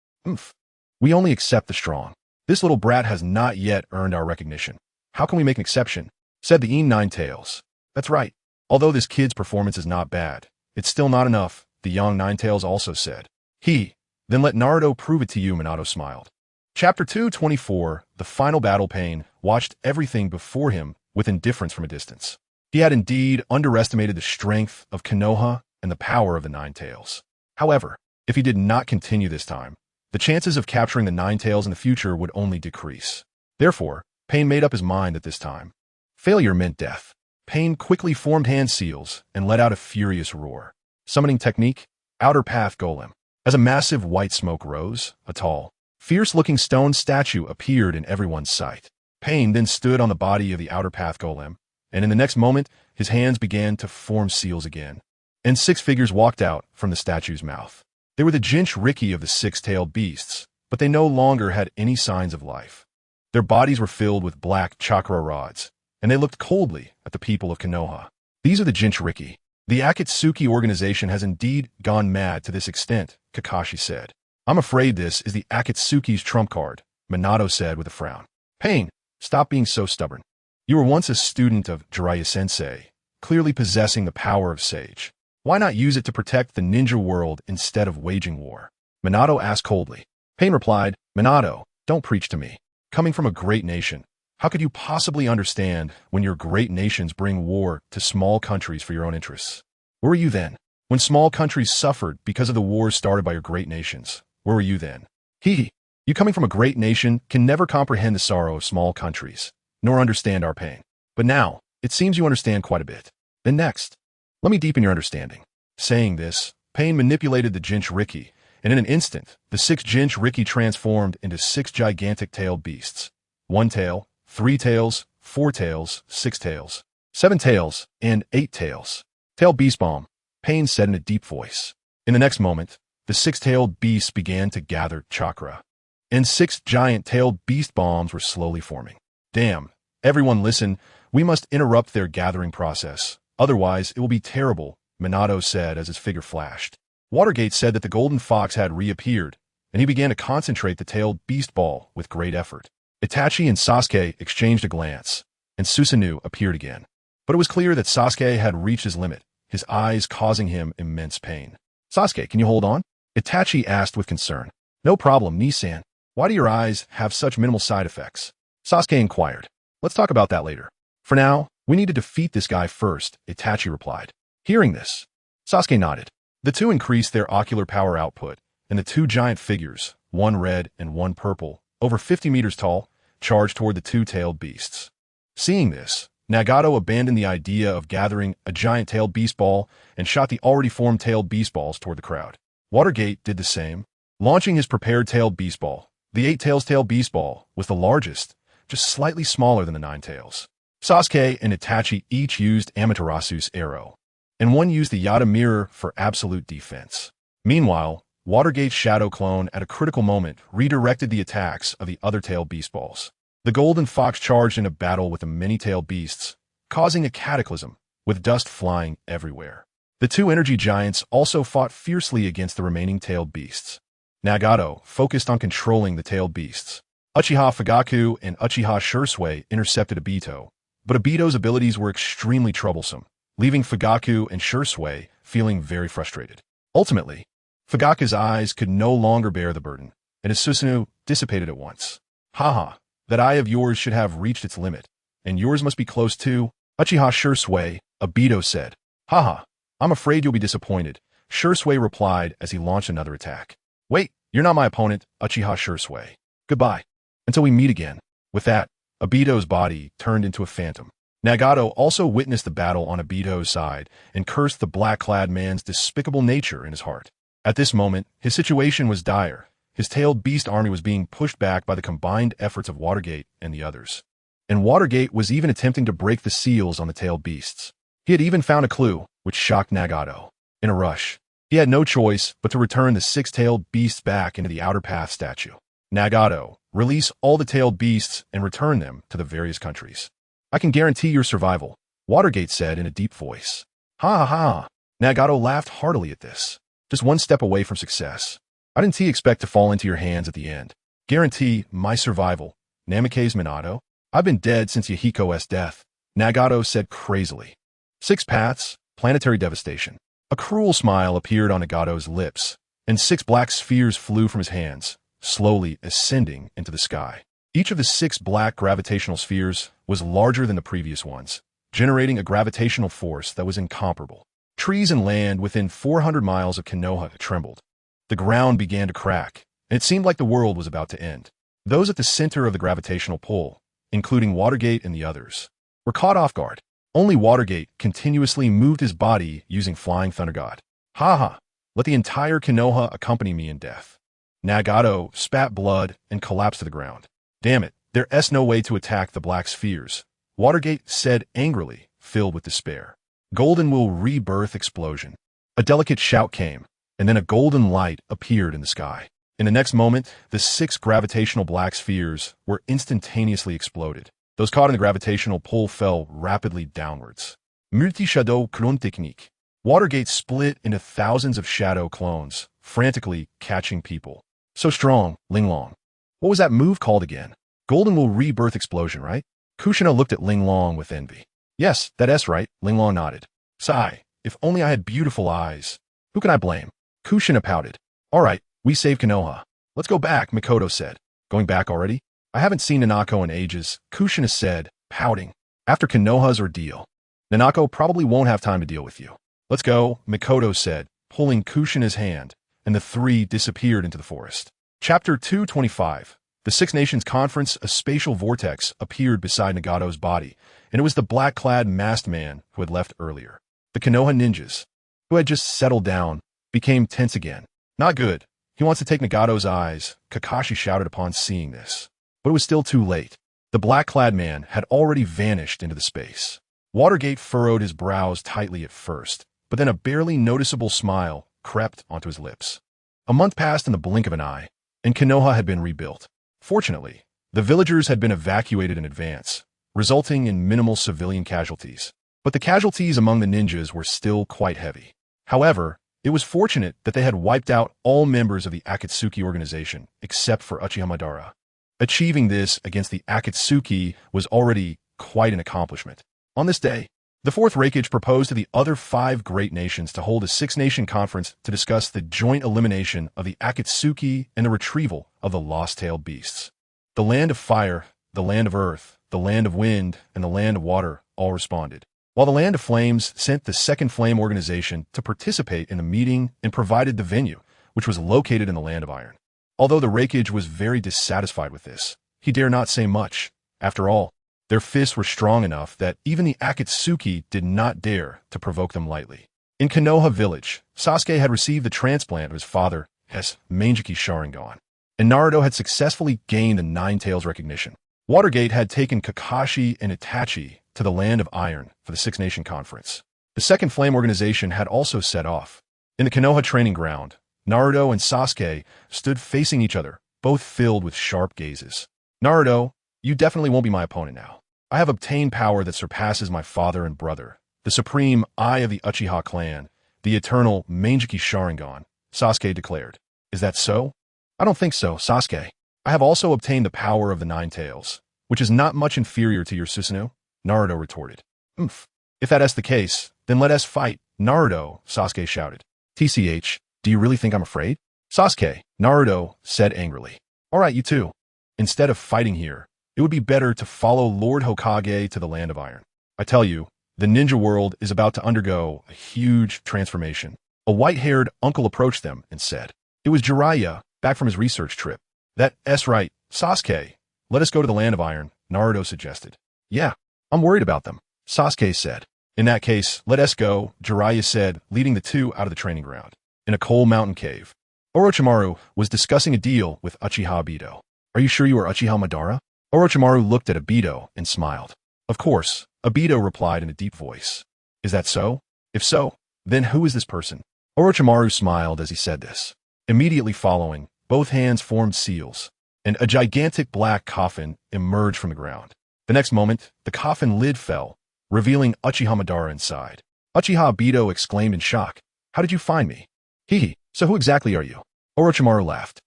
We only accept the strong. This little brat has not yet earned our recognition. How can we make an exception? Said the Ninetales. That's right. Although this kid's performance is not bad, it's still not enough, the young Ninetales also said. Then let Naruto prove it to you, Minato smiled. Chapter 224, The Final Battle. Pain watched everything before him with indifference from a distance. He had indeed underestimated the strength of Konoha and the power of the Ninetales. However, if he did not continue this time, the chances of capturing the Ninetales in the future would only decrease. Therefore, Pain made up his mind that this time failure meant death. Pain quickly formed hand seals and let out a furious roar. Summoning technique, Outer Path Golem. As a massive white smoke rose, a tall, fierce-looking stone statue appeared in everyone's sight. Pain then stood on the body of the Outer Path Golem, and in the next moment, his hands began to form seals again. And 6 figures walked out from the statue's mouth. They were the Jinchuriki of the 6-tailed beasts, but they no longer had any signs of life. Their bodies were filled with black chakra rods, and they looked coldly at the people of Konoha. These are the Jinchuriki. The Akatsuki organization has indeed gone mad to this extent, Kakashi said. I'm afraid this is the Akatsuki's trump card, Minato said with a frown. Pain, stop being so stubborn. You were once a student of Jiraiya-sensei, clearly possessing the power of Sage. Why not use it to protect the ninja world instead of waging war? Minato asked coldly. Pain replied, Minato, don't preach to me. Coming from a great nation, how could you possibly understand when your great nations bring war to small countries for your own interests? Where were you then? When small countries suffered because of the wars started by your great nations, where were you then? You coming from a great nation can never comprehend the sorrow of small countries, nor understand our pain. But now, it seems you understand quite a bit. Then next, let me deepen your understanding. Saying this, Pain manipulated the Jinchuriki, and in an instant, the 6 Jinchuriki transformed into 6 gigantic tailed beasts. 1 tail, 3 tails, 4 tails, 6 tails, 7 tails, and 8 tails. Tail beast bomb, Pain said in a deep voice. In the next moment, the 6-tailed beasts began to gather chakra, and 6 giant tailed beast bombs were slowly forming. Damn, everyone listen, we must interrupt their gathering process. Otherwise, it will be terrible, Minato said as his figure flashed. Watergate said that the golden fox had reappeared, and he began to concentrate the tailed beast ball with great effort. Itachi and Sasuke exchanged a glance, and Susanoo appeared again. But it was clear that Sasuke had reached his limit, his eyes causing him immense pain. Sasuke, can you hold on? Itachi asked with concern. No problem, Nisan. Why do your eyes have such minimal side effects? Sasuke inquired. Let's talk about that later. For now, we need to defeat this guy first, Itachi replied. Hearing this, Sasuke nodded. The two increased their ocular power output, and the 2 giant figures, one red and one purple, over 50 meters tall, charged toward the 2-tailed beasts. Seeing this, Nagato abandoned the idea of gathering a giant-tailed beast ball and shot the already formed tailed beast balls toward the crowd. Watergate did the same, launching his prepared tailed beast ball. The 8-tails tailed beast ball was the largest, just slightly smaller than the 9 tails. Sasuke and Itachi each used Amaterasu's arrow, and one used the Yada mirror for absolute defense. Meanwhile, Watergate's shadow clone at a critical moment redirected the attacks of the other tailed beast balls. The golden fox charged in a battle with the many-tailed beasts, causing a cataclysm, with dust flying everywhere. The 2 energy giants also fought fiercely against the remaining tailed beasts. Nagato focused on controlling the tailed beasts. Uchiha Fugaku and Uchiha Shursui intercepted Obito, but Obito's abilities were extremely troublesome, leaving Fugaku and Shursui feeling very frustrated. Ultimately, Fugaku's eyes could no longer bear the burden, and his Susanoo dissipated at once. Haha, that eye of yours should have reached its limit, and yours must be close too, Uchiha Shursui, Obito said. Haha, I'm afraid you'll be disappointed, Shursui replied as he launched another attack. Wait, you're not my opponent, Uchiha Shursui. Goodbye. Until we meet again. With that, Obito's body turned into a phantom. Nagato also witnessed the battle on Obito's side and cursed the black-clad man's despicable nature in his heart. At this moment, his situation was dire. His tailed beast army was being pushed back by the combined efforts of Watergate and the others. And Watergate was even attempting to break the seals on the tailed beasts. He had even found a clue, which shocked Nagato. In a rush, he had no choice but to return the 6-tailed beasts back into the Outer Path statue. Nagato, release all the tailed beasts and return them to the various countries. I can guarantee your survival, Watergate said in a deep voice. Ha ha ha. Nagato laughed heartily at this. Just one step away from success. I didn't expect to fall into your hands at the end. Guarantee my survival. Namikaze Minato? I've been dead since Yahiko's death, Nagato said crazily. 6 paths, planetary devastation. A cruel smile appeared on Nagato's lips, and 6 black spheres flew from his hands, slowly ascending into the sky. Each of the 6 black gravitational spheres was larger than the previous ones, generating a gravitational force that was incomparable. Trees and land within 400 miles of Konoha trembled. The ground began to crack, and it seemed like the world was about to end. Those at the center of the gravitational pull, including Watergate and the others, were caught off guard. Only Watergate continuously moved his body using Flying Thunder God. Ha ha, let the entire Konoha accompany me in death. Nagato spat blood and collapsed to the ground. Damn it, there's no way to attack the black spheres, Watergate said angrily, filled with despair. Golden will rebirth explosion. A delicate shout came, and then a golden light appeared in the sky. In the next moment, the 6 gravitational black spheres were instantaneously exploded. Those caught in the gravitational pull fell rapidly downwards. Multi-shadow clone technique. Watergate split into thousands of shadow clones, frantically catching people. So strong, Linglong. What was that move called again? Golden will rebirth explosion, right? Kushina looked at Linglong with envy. Yes, that's right, Linglong nodded. Sigh, if only I had beautiful eyes. Who can I blame? Kushina pouted. All right, we saved Konoha. Let's go back, Mikoto said. Going back already? I haven't seen Nanako in ages, Kushina said, pouting. After Konoha's ordeal, Nanako probably won't have time to deal with you. Let's go, Mikoto said, pulling Kushina's hand, and the 3 disappeared into the forest. Chapter 225. The Six Nations Conference, a spatial vortex appeared beside Nagato's body, and it was the black-clad masked man who had left earlier. The Konoha ninjas, who had just settled down, became tense again. Not good. He wants to take Nagato's eyes, Kakashi shouted upon seeing this. But it was still too late. The black-clad man had already vanished into the space. Watergate furrowed his brows tightly at first, but then a barely noticeable smile crept onto his lips. A month passed in the blink of an eye, and Konoha had been rebuilt. Fortunately, the villagers had been evacuated in advance, resulting in minimal civilian casualties. But the casualties among the ninjas were still quite heavy. However, it was fortunate that they had wiped out all members of the Akatsuki organization, except for Uchiha Madara. Achieving this against the Akatsuki was already quite an accomplishment. On this day, the 4th Raikage proposed to the other 5 great nations to hold a 6-nation conference to discuss the joint elimination of the Akatsuki and the retrieval of the lost-tailed beasts. The land of fire, the land of earth, the land of wind, and the land of water all responded, while the land of flames sent the Second Flame organization to participate in the meeting and provided the venue, which was located in the land of iron. Although the Raikage was very dissatisfied with this, he dare not say much. After all, their fists were strong enough that even the Akatsuki did not dare to provoke them lightly. In Konoha village, Sasuke had received the transplant of his father's Mangeki Sharingan, and Naruto had successfully gained the Nine Tails recognition. Watergate had taken Kakashi and Itachi to the land of iron for the Six-Nation Conference. The Second Flame organization had also set off. In the Konoha training ground, Naruto and Sasuke stood facing each other, both filled with sharp gazes. Naruto, you definitely won't be my opponent now. I have obtained power that surpasses my father and brother, the supreme eye of the Uchiha clan, the eternal Mangeki Sharingan, Sasuke declared. Is that so? I don't think so, Sasuke. I have also obtained the power of the Nine Tails, which is not much inferior to your Susanoo, Naruto retorted. Oomph. If that is the case, then let us fight, Naruto, Sasuke shouted. TCH, do you really think I'm afraid? Sasuke, Naruto said angrily. All right, you two. Instead of fighting here, it would be better to follow Lord Hokage to the land of iron. I tell you, the ninja world is about to undergo a huge transformation. A white-haired uncle approached them and said, it was Jiraiya, back from his research trip. That's right, Sasuke, let us go to the land of iron, Naruto suggested. Yeah, I'm worried about them, Sasuke said. In that case, let us go, Jiraiya said, leading the two out of the training ground. In a cold mountain cave, Orochimaru was discussing a deal with Uchiha Obito. Are you sure you are Uchiha Madara? Orochimaru looked at Obito and smiled. Of course, Obito replied in a deep voice. Is that so? If so, then who is this person? Orochimaru smiled as he said this. Immediately following, both hands formed seals, and a gigantic black coffin emerged from the ground. The next moment, the coffin lid fell, revealing Uchiha Madara inside. Uchiha Obito exclaimed in shock. How did you find me? He, so who exactly are you? Orochimaru laughed.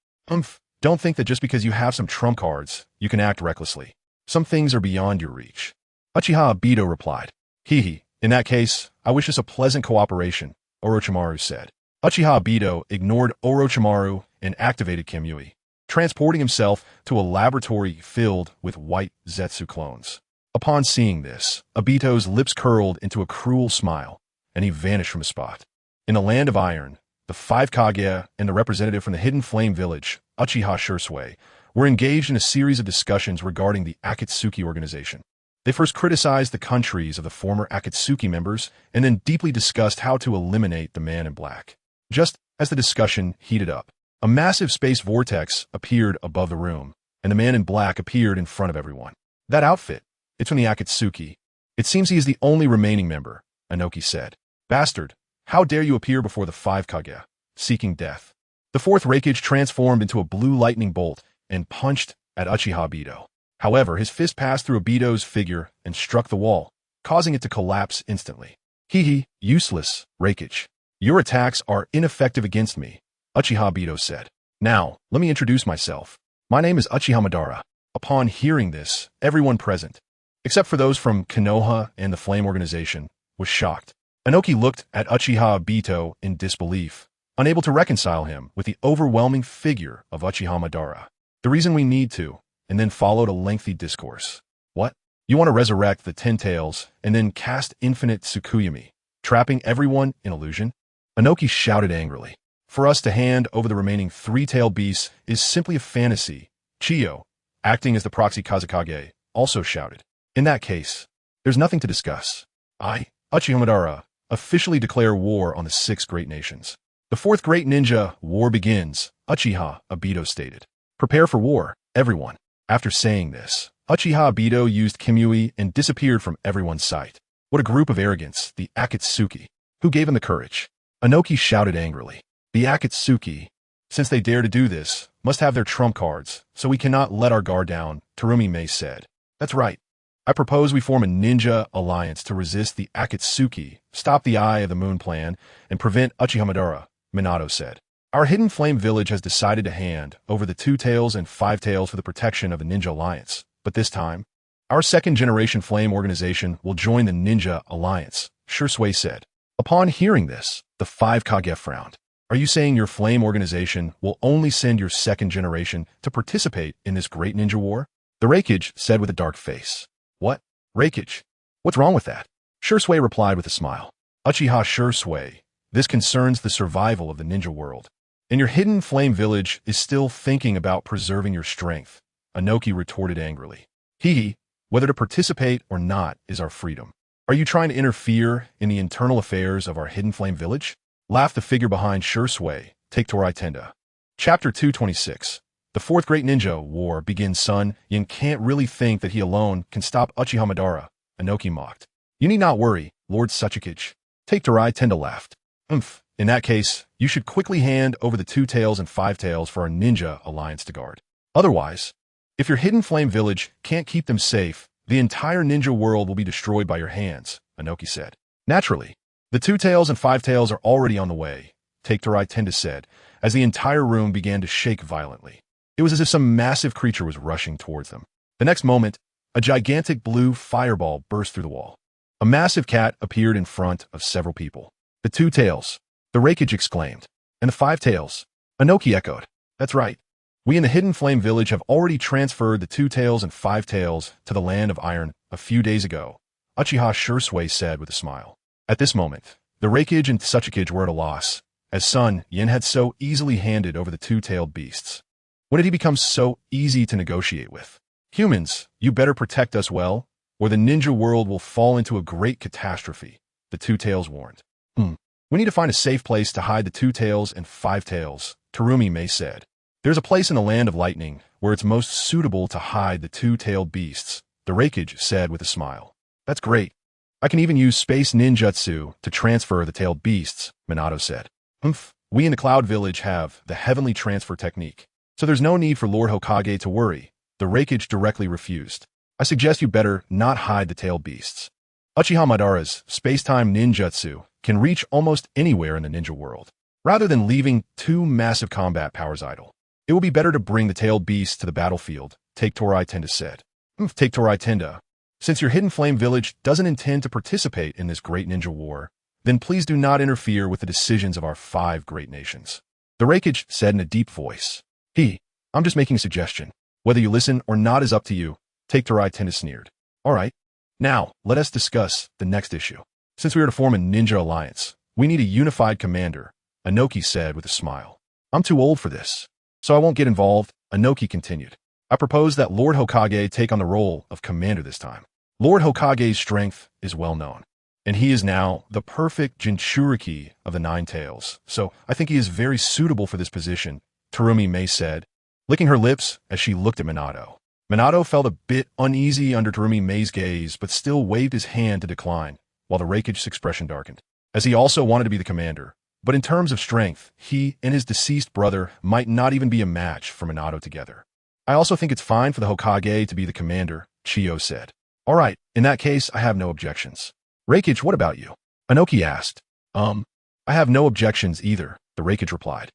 Don't think that just because you have some trump cards, you can act recklessly. Some things are beyond your reach. Uchiha Obito replied. In that case, I wish us a pleasant cooperation, Orochimaru said. Uchiha Obito ignored Orochimaru and activated Kamui, transporting himself to a laboratory filled with white Zetsu clones. Upon seeing this, Obito's lips curled into a cruel smile, and he vanished from the spot. In the land of iron, the five Kage and the representative from the Hidden Flame Village, Uchiha Shursui, were engaged in a series of discussions regarding the Akatsuki organization. They first criticized the countries of the former Akatsuki members and then deeply discussed how to eliminate the man in black. Just as the discussion heated up, a massive space vortex appeared above the room, and the man in black appeared in front of everyone. That outfit, it's from the Akatsuki. It seems he is the only remaining member, Inoki said. Bastard, how dare you appear before the five Kage, seeking death? The fourth Raikage transformed into a blue lightning bolt and punched at Uchiha Obito. However, his fist passed through Obito's figure and struck the wall, causing it to collapse instantly. Useless, Raikage. Your attacks are ineffective against me, Uchiha Obito said. Now, let me introduce myself. My name is Uchiha Madara. Upon hearing this, everyone present, except for those from Konoha and the Flame Organization, was shocked. Inoki looked at Uchiha Obito in disbelief, unable to reconcile him with the overwhelming figure of Uchiha Madara. The reason we need to, and then followed a lengthy discourse. What? You want to resurrect the Ten Tails and then cast infinite Tsukuyami, trapping everyone in illusion? Inoki shouted angrily. For us to hand over the remaining three-tailed beasts is simply a fantasy. Chiyo, acting as the proxy Kazekage, also shouted. In that case, there's nothing to discuss. I, Uchiha Madara, officially declare war on the six great nations. The fourth great ninja war begins, Uchiha Obito stated. Prepare for war, everyone. After saying this, Uchiha Obito used Kamui and disappeared from everyone's sight. What a group of arrogance, the Akatsuki. Who gave him the courage? Inoki shouted angrily. The Akatsuki, since they dare to do this, must have their trump cards, so we cannot let our guard down, Terumi Mei said. That's right. I propose we form a ninja alliance to resist the Akatsuki, stop the Eye of the Moon plan, and prevent Uchiha Madara, Minato said. Our Hidden Flame Village has decided to hand over the Two Tails and Five Tails for the protection of the Ninja Alliance, but this time, our second-generation Flame Organization will join the Ninja Alliance, Shursui said. Upon hearing this, the five Kage frowned. Are you saying your Flame Organization will only send your second generation to participate in this great ninja war? The Raikage said with a dark face. What? Raikage? What's wrong with that? Shursui replied with a smile. Uchiha Shursui, this concerns the survival of the ninja world. And your Hidden Flame Village is still thinking about preserving your strength, Inoki retorted angrily. Whether to participate or not is our freedom. Are you trying to interfere in the internal affairs of our Hidden Flame Village? Laughed the figure behind Shursui, Take Torai Tenda. Chapter 226. The Fourth Great Ninja War begins. SunYan can't really think that he alone can stop Uchiha Madara, Inoki mocked. You need not worry, Lord Suchikage. Take Torai Tenda laughed. In that case, you should quickly hand over the Two Tails and Five Tails for our Ninja Alliance to guard. Otherwise, if your Hidden Flame Village can't keep them safe, the entire ninja world will be destroyed by your hands, Inoki said. Naturally, the Two Tails and Five Tails are already on the way, Take Torai Tenda said, as the entire room began to shake violently. It was as if some massive creature was rushing towards them. The next moment, a gigantic blue fireball burst through the wall. A massive cat appeared in front of several people. The Two Tails, the Raikage exclaimed. And the Five Tails, Inoki echoed. That's right. We in the Hidden Flame Village have already transferred the Two Tails and Five Tails to the land of iron a few days ago, Uchiha Shursui said with a smile. At this moment, the Raikage and Suchikage were at a loss, as SunYan had so easily handed over the two-tailed beasts. When did he become so easy to negotiate with? Humans, you better protect us well, or the ninja world will fall into a great catastrophe, the Two Tails warned. We need to find a safe place to hide the Two Tails and Five Tails, Terumi said. There's a place in the land of lightning where it's most suitable to hide the two-tailed beasts, the Raikage said with a smile. That's great. I can even use space ninjutsu to transfer the tailed beasts, Minato said. We in the Cloud Village have the heavenly transfer technique, so there's no need for Lord Hokage to worry, the Raikage directly refused. I suggest you better not hide the tailed beasts. Uchiha Madara's space-time ninjutsu can reach almost anywhere in the ninja world. Rather than leaving two massive combat powers idle, it will be better to bring the tailed beasts to the battlefield, Take Torai Tenda said. Take Torai Tenda, since your Hidden Flame Village doesn't intend to participate in this great ninja war, then please do not interfere with the decisions of our 5 great nations. The Raikage said in a deep voice. I'm just making a suggestion. Whether you listen or not is up to you, Take Torai Tenda sneered. All right. Now, let us discuss the next issue. Since we are to form a ninja alliance, we need a unified commander, Inoki said with a smile. I'm too old for this, so I won't get involved, Inoki continued. I propose that Lord Hokage take on the role of commander this time. Lord Hokage's strength is well known, and he is now the perfect Jinchuriki of the Nine Tails, so I think he is very suitable for this position, Terumi said, licking her lips as she looked at Minato. Minato felt a bit uneasy under Terumi gaze, but still waved his hand to decline, while the Raikage's expression darkened, as he also wanted to be the commander. But in terms of strength, he and his deceased brother might not even be a match for Minato together. I also think it's fine for the Hokage to be the commander, Chiyo said. All right, in that case, I have no objections. Raikage, what about you? Inoki asked. I have no objections either, the Raikage replied.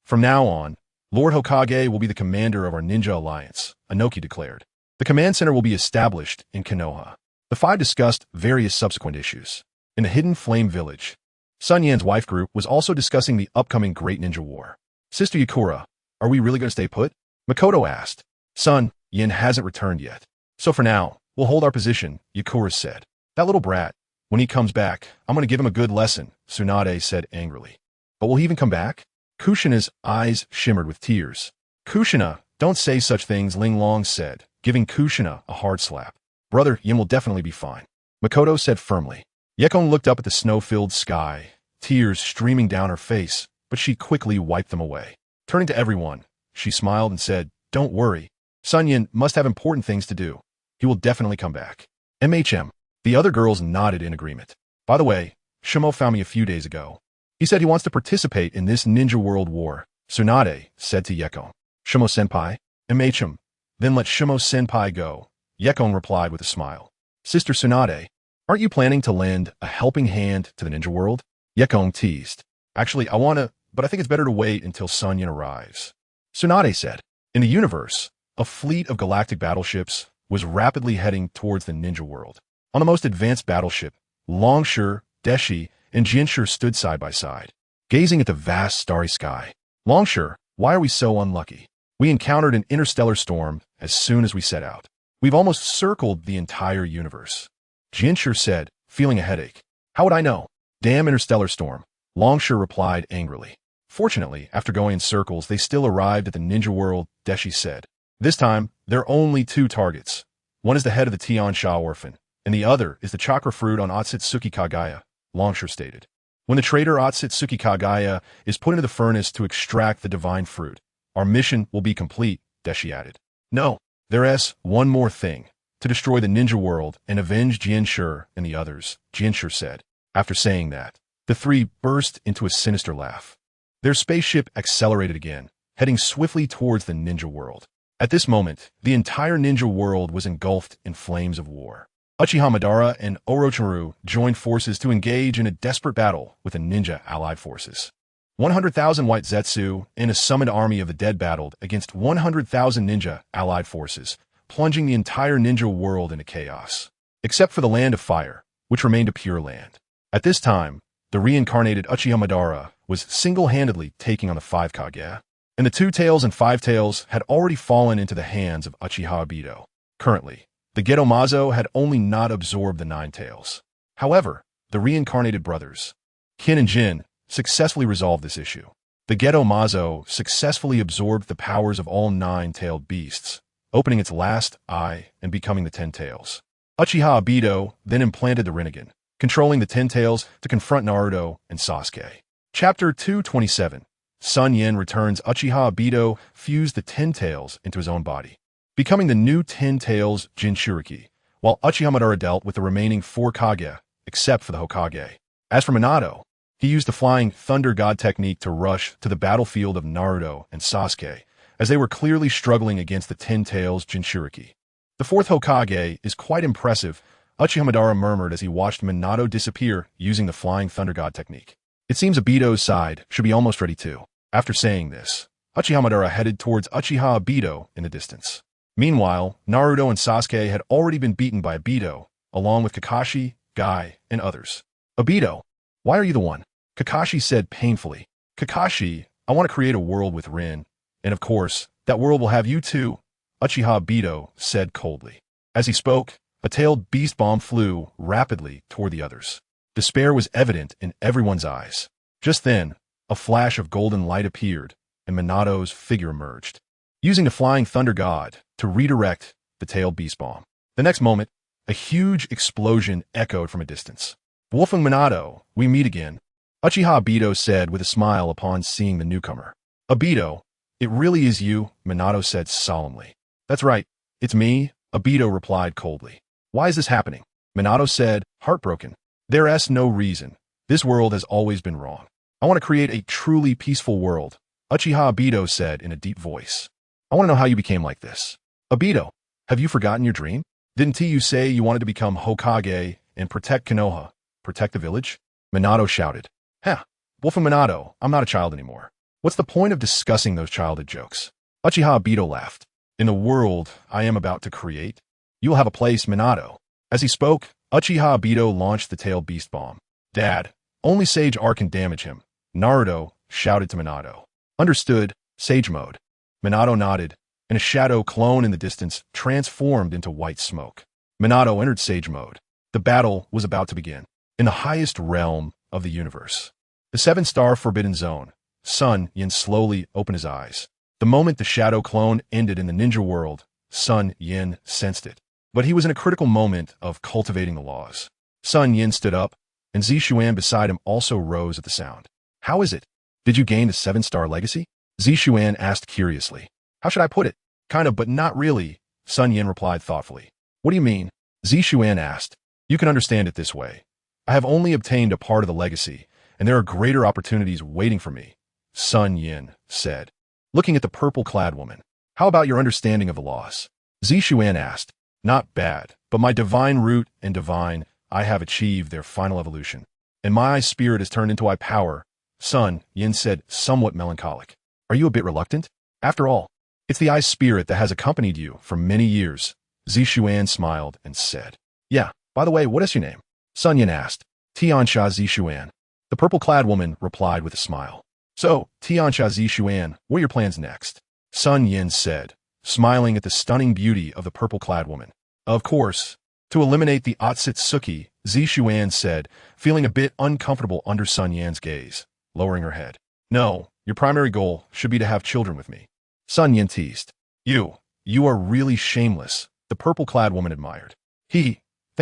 From now on, Lord Hokage will be the commander of our ninja alliance, Inoki declared. The command center will be established in Konoha. The 5 discussed various subsequent issues. In the Hidden Flame Village, SunYan's wife group was also discussing the upcoming Great Ninja War. Sister Yakura, are we really going to stay put? Makoto asked. SunYan hasn't returned yet. So for now, we'll hold our position, Yakura said. That little brat, when he comes back, I'm going to give him a good lesson, Tsunade said angrily. But will he even come back? Kushina's eyes shimmered with tears. Kushina, don't say such things, Ling Long said, giving Kushina a hard slap. Brother Yin will definitely be fine, Makoto said firmly. Yekon looked up at the snow-filled sky, tears streaming down her face, but she quickly wiped them away. Turning to everyone, she smiled and said, Don't worry. SunYan must have important things to do. He will definitely come back. MHM. The other girls nodded in agreement. By the way, Shimo found me a few days ago. He said he wants to participate in this ninja world war, Tsunade said to Yekon. Shimo-senpai? MHM. Then let Shimo-senpai go, Yekon replied with a smile. Sister Tsunade, aren't you planning to lend a helping hand to the ninja world? Yekon teased. Actually, I want to, but I think it's better to wait until SunYan arrives. Tsunade said. In the universe, a fleet of galactic battleships was rapidly heading towards the ninja world. On the most advanced battleship, Longshore, Deshi, and Jinshur stood side by side, gazing at the vast starry sky. Longshore, why are we so unlucky? We encountered an interstellar storm as soon as we set out. We've almost circled the entire universe. Jinshur said, feeling a headache. How would I know? Damn interstellar storm, Longshore replied angrily. Fortunately, after going in circles, they still arrived at the ninja world, Deshi said. This time, there are only 2 targets. One is the head of the Tiansha orphan, and the other is the chakra fruit on Otsutsuki Kagaya, Longshore stated. When the traitor Otsutsuki Kagaya is put into the furnace to extract the divine fruit, our mission will be complete, Deshi added. No, there's one more thing. To destroy the ninja world and avenge Jinshur and the others, Jinshur said. After saying that, the 3 burst into a sinister laugh. Their spaceship accelerated again, heading swiftly towards the ninja world. At this moment, the entire ninja world was engulfed in flames of war. Uchiha Madara and Orochimaru joined forces to engage in a desperate battle with the ninja allied forces. 100,000 white Zetsu and a summoned army of the dead battled against 100,000 ninja allied forces, plunging the entire ninja world into chaos, except for the land of fire, which remained a pure land. At this time, the reincarnated Uchiha Madara was single-handedly taking on the 5 Kage, and the 2 Tails and 5 Tails had already fallen into the hands of Uchiha Obito. Currently, the Geto Mazo had only not absorbed the 9 Tails. However, the reincarnated brothers, Kin and Jin, successfully resolved this issue. The Ghetto Mazo successfully absorbed the powers of all 9-tailed beasts, opening its last eye and becoming the 10 tails. Uchiha Obito then implanted the Rinnegan, controlling the 10 tails to confront Naruto and Sasuke. Chapter 227. SunYan returns. Uchiha Obito fused the 10 tails into his own body, becoming the new 10 tails Jinchuriki, while Uchiha Madara dealt with the remaining 4 Kage, except for the Hokage. As for Minato, he used the Flying Thunder God technique to rush to the battlefield of Naruto and Sasuke, as they were clearly struggling against the 10 tails Jinchuriki. The 4th Hokage is quite impressive, Uchiha Madara murmured as he watched Minato disappear using the Flying Thunder God technique. It seems Obito's side should be almost ready too. After saying this, Uchiha Madara headed towards Uchiha Obito in the distance. Meanwhile, Naruto and Sasuke had already been beaten by Obito, along with Kakashi, Guy, and others. Obito, why are you the one? Kakashi said painfully. Kakashi, I want to create a world with Rin, and of course, that world will have you too, Uchiha Obito said coldly. As he spoke, a tailed beast bomb flew rapidly toward the others. Despair was evident in everyone's eyes. Just then, a flash of golden light appeared, and Minato's figure emerged, using the Flying Thunder God to redirect the tailed beast bomb. The next moment, a huge explosion echoed from a distance. Wolfing Minato, we meet again, Uchiha Obito said with a smile upon seeing the newcomer. Obito, it really is you, Minato said solemnly. That's right, it's me, Obito replied coldly. Why is this happening? Minato said, heartbroken. There's no reason. This world has always been wrong. I want to create a truly peaceful world, Uchiha Obito said in a deep voice. I want to know how you became like this. Obito, have you forgotten your dream? Didn't you say you wanted to become Hokage and protect Konoha, protect the village? Minato shouted. Huh, Wolfing Minato, I'm not a child anymore. What's the point of discussing those childhood jokes? Uchiha Obito laughed. In the world I am about to create, you will have a place, Minato. As he spoke, Uchiha Obito launched the tailed beast bomb. Dad, only Sage R can damage him, Naruto shouted to Minato. Understood, Sage mode. Minato nodded, and a shadow clone in the distance transformed into white smoke. Minato entered Sage mode. The battle was about to begin. In the highest realm of the universe, the 7-star Forbidden Zone, SunYan slowly opened his eyes. The moment the shadow clone ended in the ninja world, SunYan sensed it. But he was in a critical moment of cultivating the laws. SunYan stood up, and Zishuan beside him also rose at the sound. How is it? Did you gain the 7-star legacy? Zishuan asked curiously. How should I put it? Kind of, but not really, SunYan replied thoughtfully. What do you mean? Zishuan asked. You can understand it this way. I have only obtained a part of the legacy, and there are greater opportunities waiting for me, SunYan said, looking at the purple-clad woman. How about your understanding of the laws? Zishuan asked. Not bad, but my divine root and divine I have achieved their final evolution, and my spirit is turned into I power, SunYan said, somewhat melancholic. Are you a bit reluctant? After all, it's the I spirit that has accompanied you for many years, Zishuan smiled and said. Yeah, by the way, what is your name? SunYan asked. Tiansha Zishuan. The purple-clad woman replied with a smile. So, Tiansha Zishuan, what are your plans next? SunYan said, smiling at the stunning beauty of the purple-clad woman. Of course, to eliminate the Otsutsuki, Zishuan said, feeling a bit uncomfortable under SunYan's gaze, lowering her head. No, your primary goal should be to have children with me. SunYan teased. You are really shameless, the purple-clad woman admired. Thanks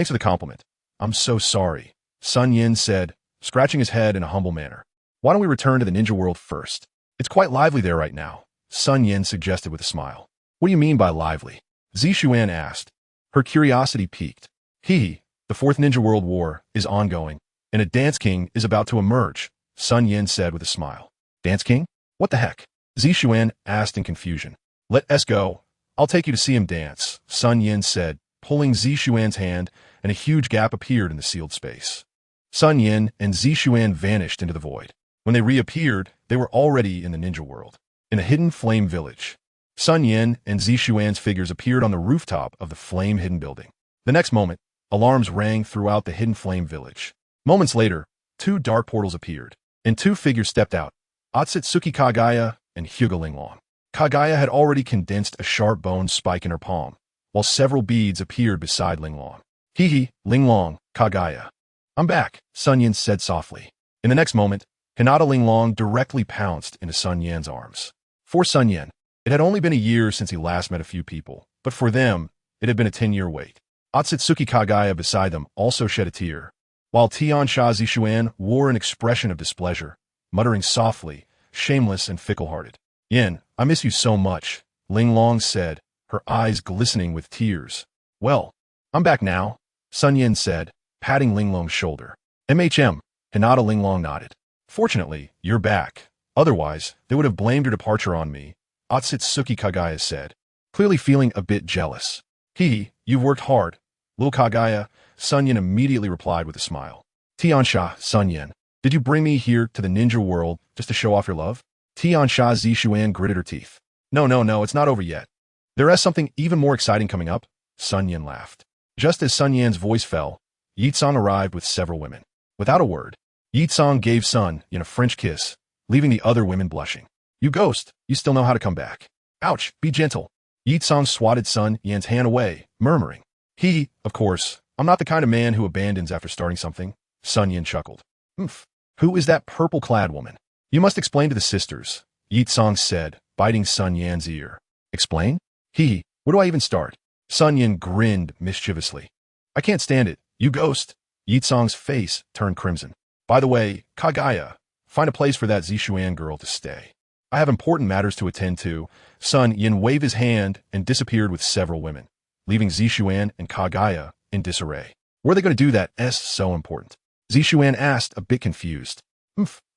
for the compliment. I'm so sorry, SunYan said, scratching his head in a humble manner. Why don't we return to the ninja world first? It's quite lively there right now, SunYan suggested with a smile. What do you mean by lively? Zishuan asked. Her curiosity piqued. The 4th Ninja World War is ongoing, and a Dance King is about to emerge, SunYan said with a smile. Dance King? What the heck? Zishuan asked in confusion. Let us go. I'll take you to see him dance, SunYan said, pulling Zishuan's hand, and a huge gap appeared in the sealed space. SunYan and Zishuan vanished into the void. When they reappeared, they were already in the ninja world, in a hidden flame village. SunYan and Zishuan's figures appeared on the rooftop of the flame-hidden building. The next moment, alarms rang throughout the hidden flame village. Moments later, 2 dark portals appeared, and 2 figures stepped out, Otsutsuki Kagaya and Hyuga Linglong. Kagaya had already condensed a sharp bone spike in her palm, while several beads appeared beside Linglong. Linglong, Kagaya. I'm back, SunYan said softly. In the next moment, Hinata Linglong directly pounced into SunYan's arms. For SunYan, it had only been a year since he last met a few people, but for them, it had been a 10-year wait. Otsutsuki Kagaya beside them also shed a tear, while Tiansha Zishuan wore an expression of displeasure, muttering softly, shameless and fickle-hearted. Yin, I miss you so much, Linglong said, her eyes glistening with tears. Well, I'm back now, SunYan said, patting Linglong's shoulder. MHM, Hinata Linglong nodded. Fortunately, you're back. Otherwise, they would have blamed your departure on me, Otsutsuki Kagaya said, clearly feeling a bit jealous. He, you've worked hard. Little Kagaya, SunYan immediately replied with a smile. Tiansha, SunYan, did you bring me here to the ninja world just to show off your love? Tiansha Zishuan gritted her teeth. No, it's not over yet. There is something even more exciting coming up, SunYan laughed. Just as SunYan's voice fell, Yitsong arrived with several women. Without a word, Yitsong gave SunYan a French kiss, leaving the other women blushing. You ghost, you still know how to come back. Ouch, be gentle. Yitsong swatted SunYan's hand away, murmuring. Of course, I'm not the kind of man who abandons after starting something, SunYan chuckled. Who is that purple-clad woman? You must explain to the sisters, Yitsong said, biting SunYan's ear. Explain? Where do I even start? SunYan grinned mischievously. I can't stand it, you ghost. Yitsong's face turned crimson. By the way, Kagaya, find a place for that Zishuan girl to stay. I have important matters to attend to. SunYan waved his hand and disappeared with several women, leaving Zishuan and Kagaya in disarray. Where are they going to do that? So important. Zishuan asked, a bit confused.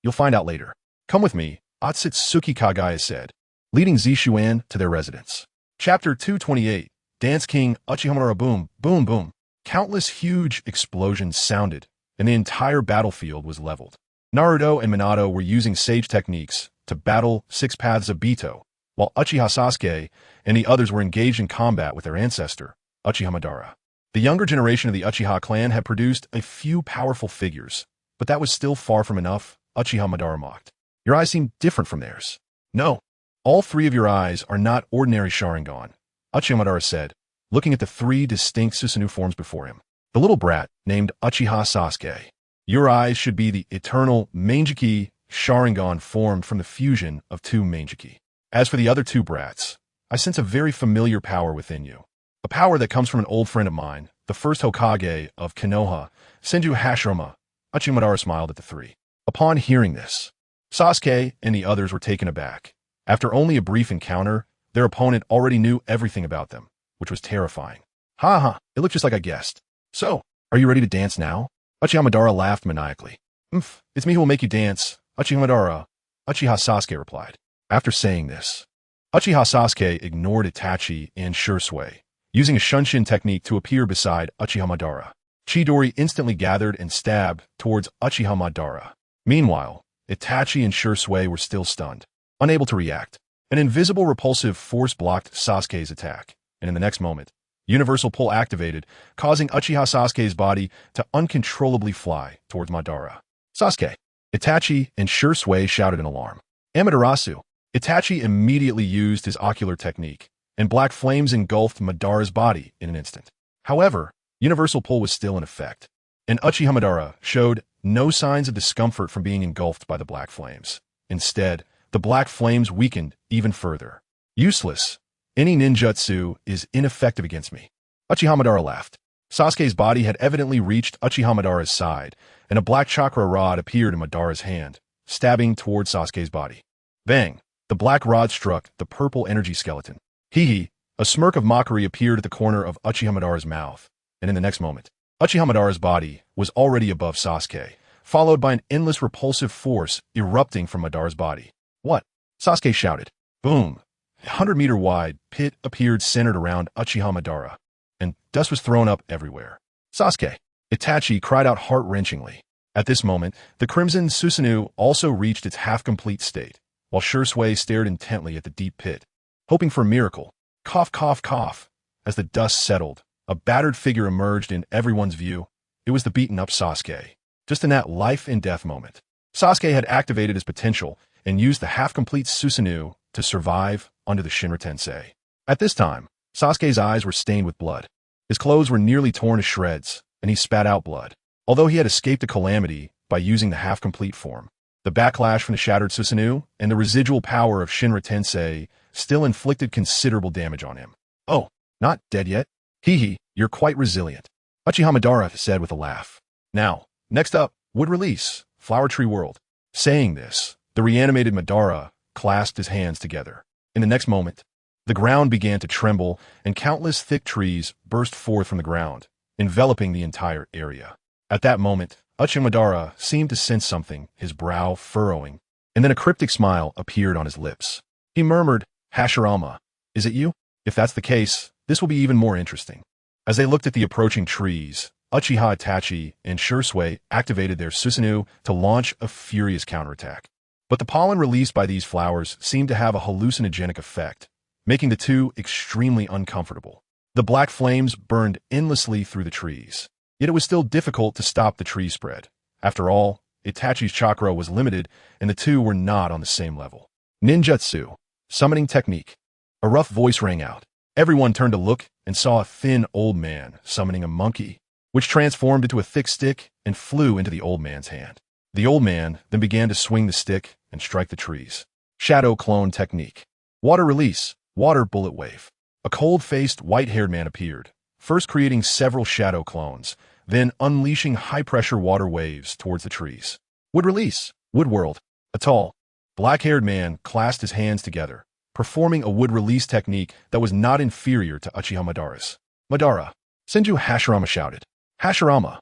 You'll find out later. Come with me, Otsutsuki Kagaya said, leading Zishuan to their residence. Chapter 228, Dance King Uchiha. Boom, boom, boom. Countless huge explosions sounded, and the entire battlefield was leveled. Naruto and Minato were using sage techniques to battle 6 paths of Bito, while Uchiha Sasuke and the others were engaged in combat with their ancestor, Uchiha Madara. The younger generation of the Uchiha clan had produced a few powerful figures, but that was still far from enough, Uchiha Madara mocked. Your eyes seem different from theirs. No, all 3 of your eyes are not ordinary Sharingan, Uchiha Madara said, looking at the 3 distinct Susanoo forms before him. The little brat, named Uchiha Sasuke. Your eyes should be the eternal Mangeki Sharingan formed from the fusion of 2 Mangeki. As for the other 2 brats, I sense a very familiar power within you. A power that comes from an old friend of mine, the first Hokage of Konoha, Senju Hashirama. Uchiha Madara smiled at the 3. Upon hearing this, Sasuke and the others were taken aback. After only a brief encounter, their opponent already knew everything about them, which was terrifying. It looked just like I guessed. So, are you ready to dance now? Uchiha Madara laughed maniacally. It's me who will make you dance, Uchiha Madara, Uchiha Sasuke replied. After saying this, Uchiha Sasuke ignored Itachi and Shursui, using a Shunshin technique to appear beside Uchiha Madara. Chidori instantly gathered and stabbed towards Uchiha Madara. Meanwhile, Itachi and Shursui were still stunned, unable to react. An invisible repulsive force blocked Sasuke's attack, and in the next moment, Universal Pull activated, causing Uchiha Sasuke's body to uncontrollably fly towards Madara. Sasuke! Itachi and Shursui shouted in alarm. Amaterasu! Itachi immediately used his ocular technique, and black flames engulfed Madara's body in an instant. However, Universal Pull was still in effect, and Uchiha Madara showed no signs of discomfort from being engulfed by the black flames. Instead, the black flames weakened even further. Useless. Any ninjutsu is ineffective against me. Uchiha Madara laughed. Sasuke's body had evidently reached Uchiha Madara's side, and a black chakra rod appeared in Madara's hand, stabbing towards Sasuke's body. Bang! The black rod struck the purple energy skeleton. A smirk of mockery appeared at the corner of Uchiha Madara's mouth, and in the next moment, Uchiha Madara's body was already above Sasuke, followed by an endless repulsive force erupting from Madara's body. What? Sasuke shouted. Boom! A 100-meter wide pit appeared centered around Uchiha Madara, and dust was thrown up everywhere. Sasuke! Itachi cried out heart-wrenchingly. At this moment, the Crimson Susanoo also reached its half-complete state, while Shursui stared intently at the deep pit, hoping for a miracle. Cough, cough, cough. As the dust settled, a battered figure emerged in everyone's view. It was the beaten-up Sasuke. Just in that life-and-death moment, Sasuke had activated his potential and used the half-complete Susanoo to survive under the Shinra Tensei. At this time, Sasuke's eyes were stained with blood. His clothes were nearly torn to shreds, and he spat out blood. Although he had escaped a calamity by using the half-complete form, The backlash from the shattered Susanoo and the residual power of Shinra Tensei still inflicted considerable damage on him. Oh, not dead yet? He, you're quite resilient, Uchiha Madara said with a laugh. Now, next up, would release, Flower Tree World. Saying this, the reanimated Madara clasped his hands together. In the next moment, the ground began to tremble and countless thick trees burst forth from the ground, enveloping the entire area. At that moment, Uchiha Madara seemed to sense something, his brow furrowing, and then a cryptic smile appeared on his lips. He murmured, Hashirama, is it you? If that's the case, this will be even more interesting. As they looked at the approaching trees, Uchiha Itachi and Shursui activated their Susanoo to launch a furious counterattack. But the pollen released by these flowers seemed to have a hallucinogenic effect, making the two extremely uncomfortable. The black flames burned endlessly through the trees. Yet it was still difficult to stop the tree spread. After all, Itachi's chakra was limited, and the two were not on the same level. Ninjutsu. Summoning technique. A rough voice rang out. Everyone turned to look and saw a thin old man summoning a monkey, which transformed into a thick stick and flew into the old man's hand. The old man then began to swing the stick and strike the trees. Shadow clone technique. Water release. Water bullet wave. A cold-faced, white-haired man appeared, first creating several shadow clones, then unleashing high-pressure water waves towards the trees. Wood release. Wood world. A tall, black-haired man clasped his hands together, performing a wood release technique that was not inferior to Uchiha Madara's. Madara. Senju Hashirama shouted. Hashirama.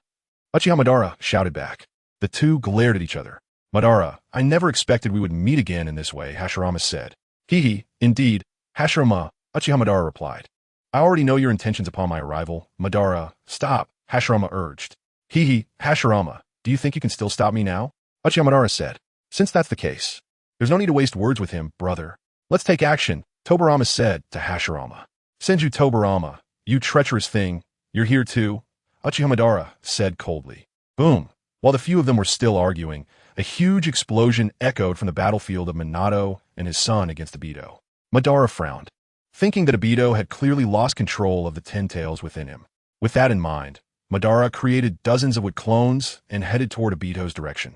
Uchiha Madara shouted back. The two glared at each other. Madara, I never expected we would meet again in this way, Hashirama said. He, indeed, Hashirama, Uchiha Madara replied. I already know your intentions upon my arrival. Madara, stop, Hashirama urged. Hashirama, do you think you can still stop me now? Uchiha Madara said. Since that's the case, there's no need to waste words with him, brother. Let's take action, Tobirama said to Hashirama. Senju Tobirama, you treacherous thing, you're here too? Uchiha Madara said coldly. Boom. While the few of them were still arguing, a huge explosion echoed from the battlefield of Minato and his son against Obito. Madara frowned, thinking that Obito had clearly lost control of the Ten Tails within him. With that in mind, Madara created dozens of wood clones and headed toward Obito's direction.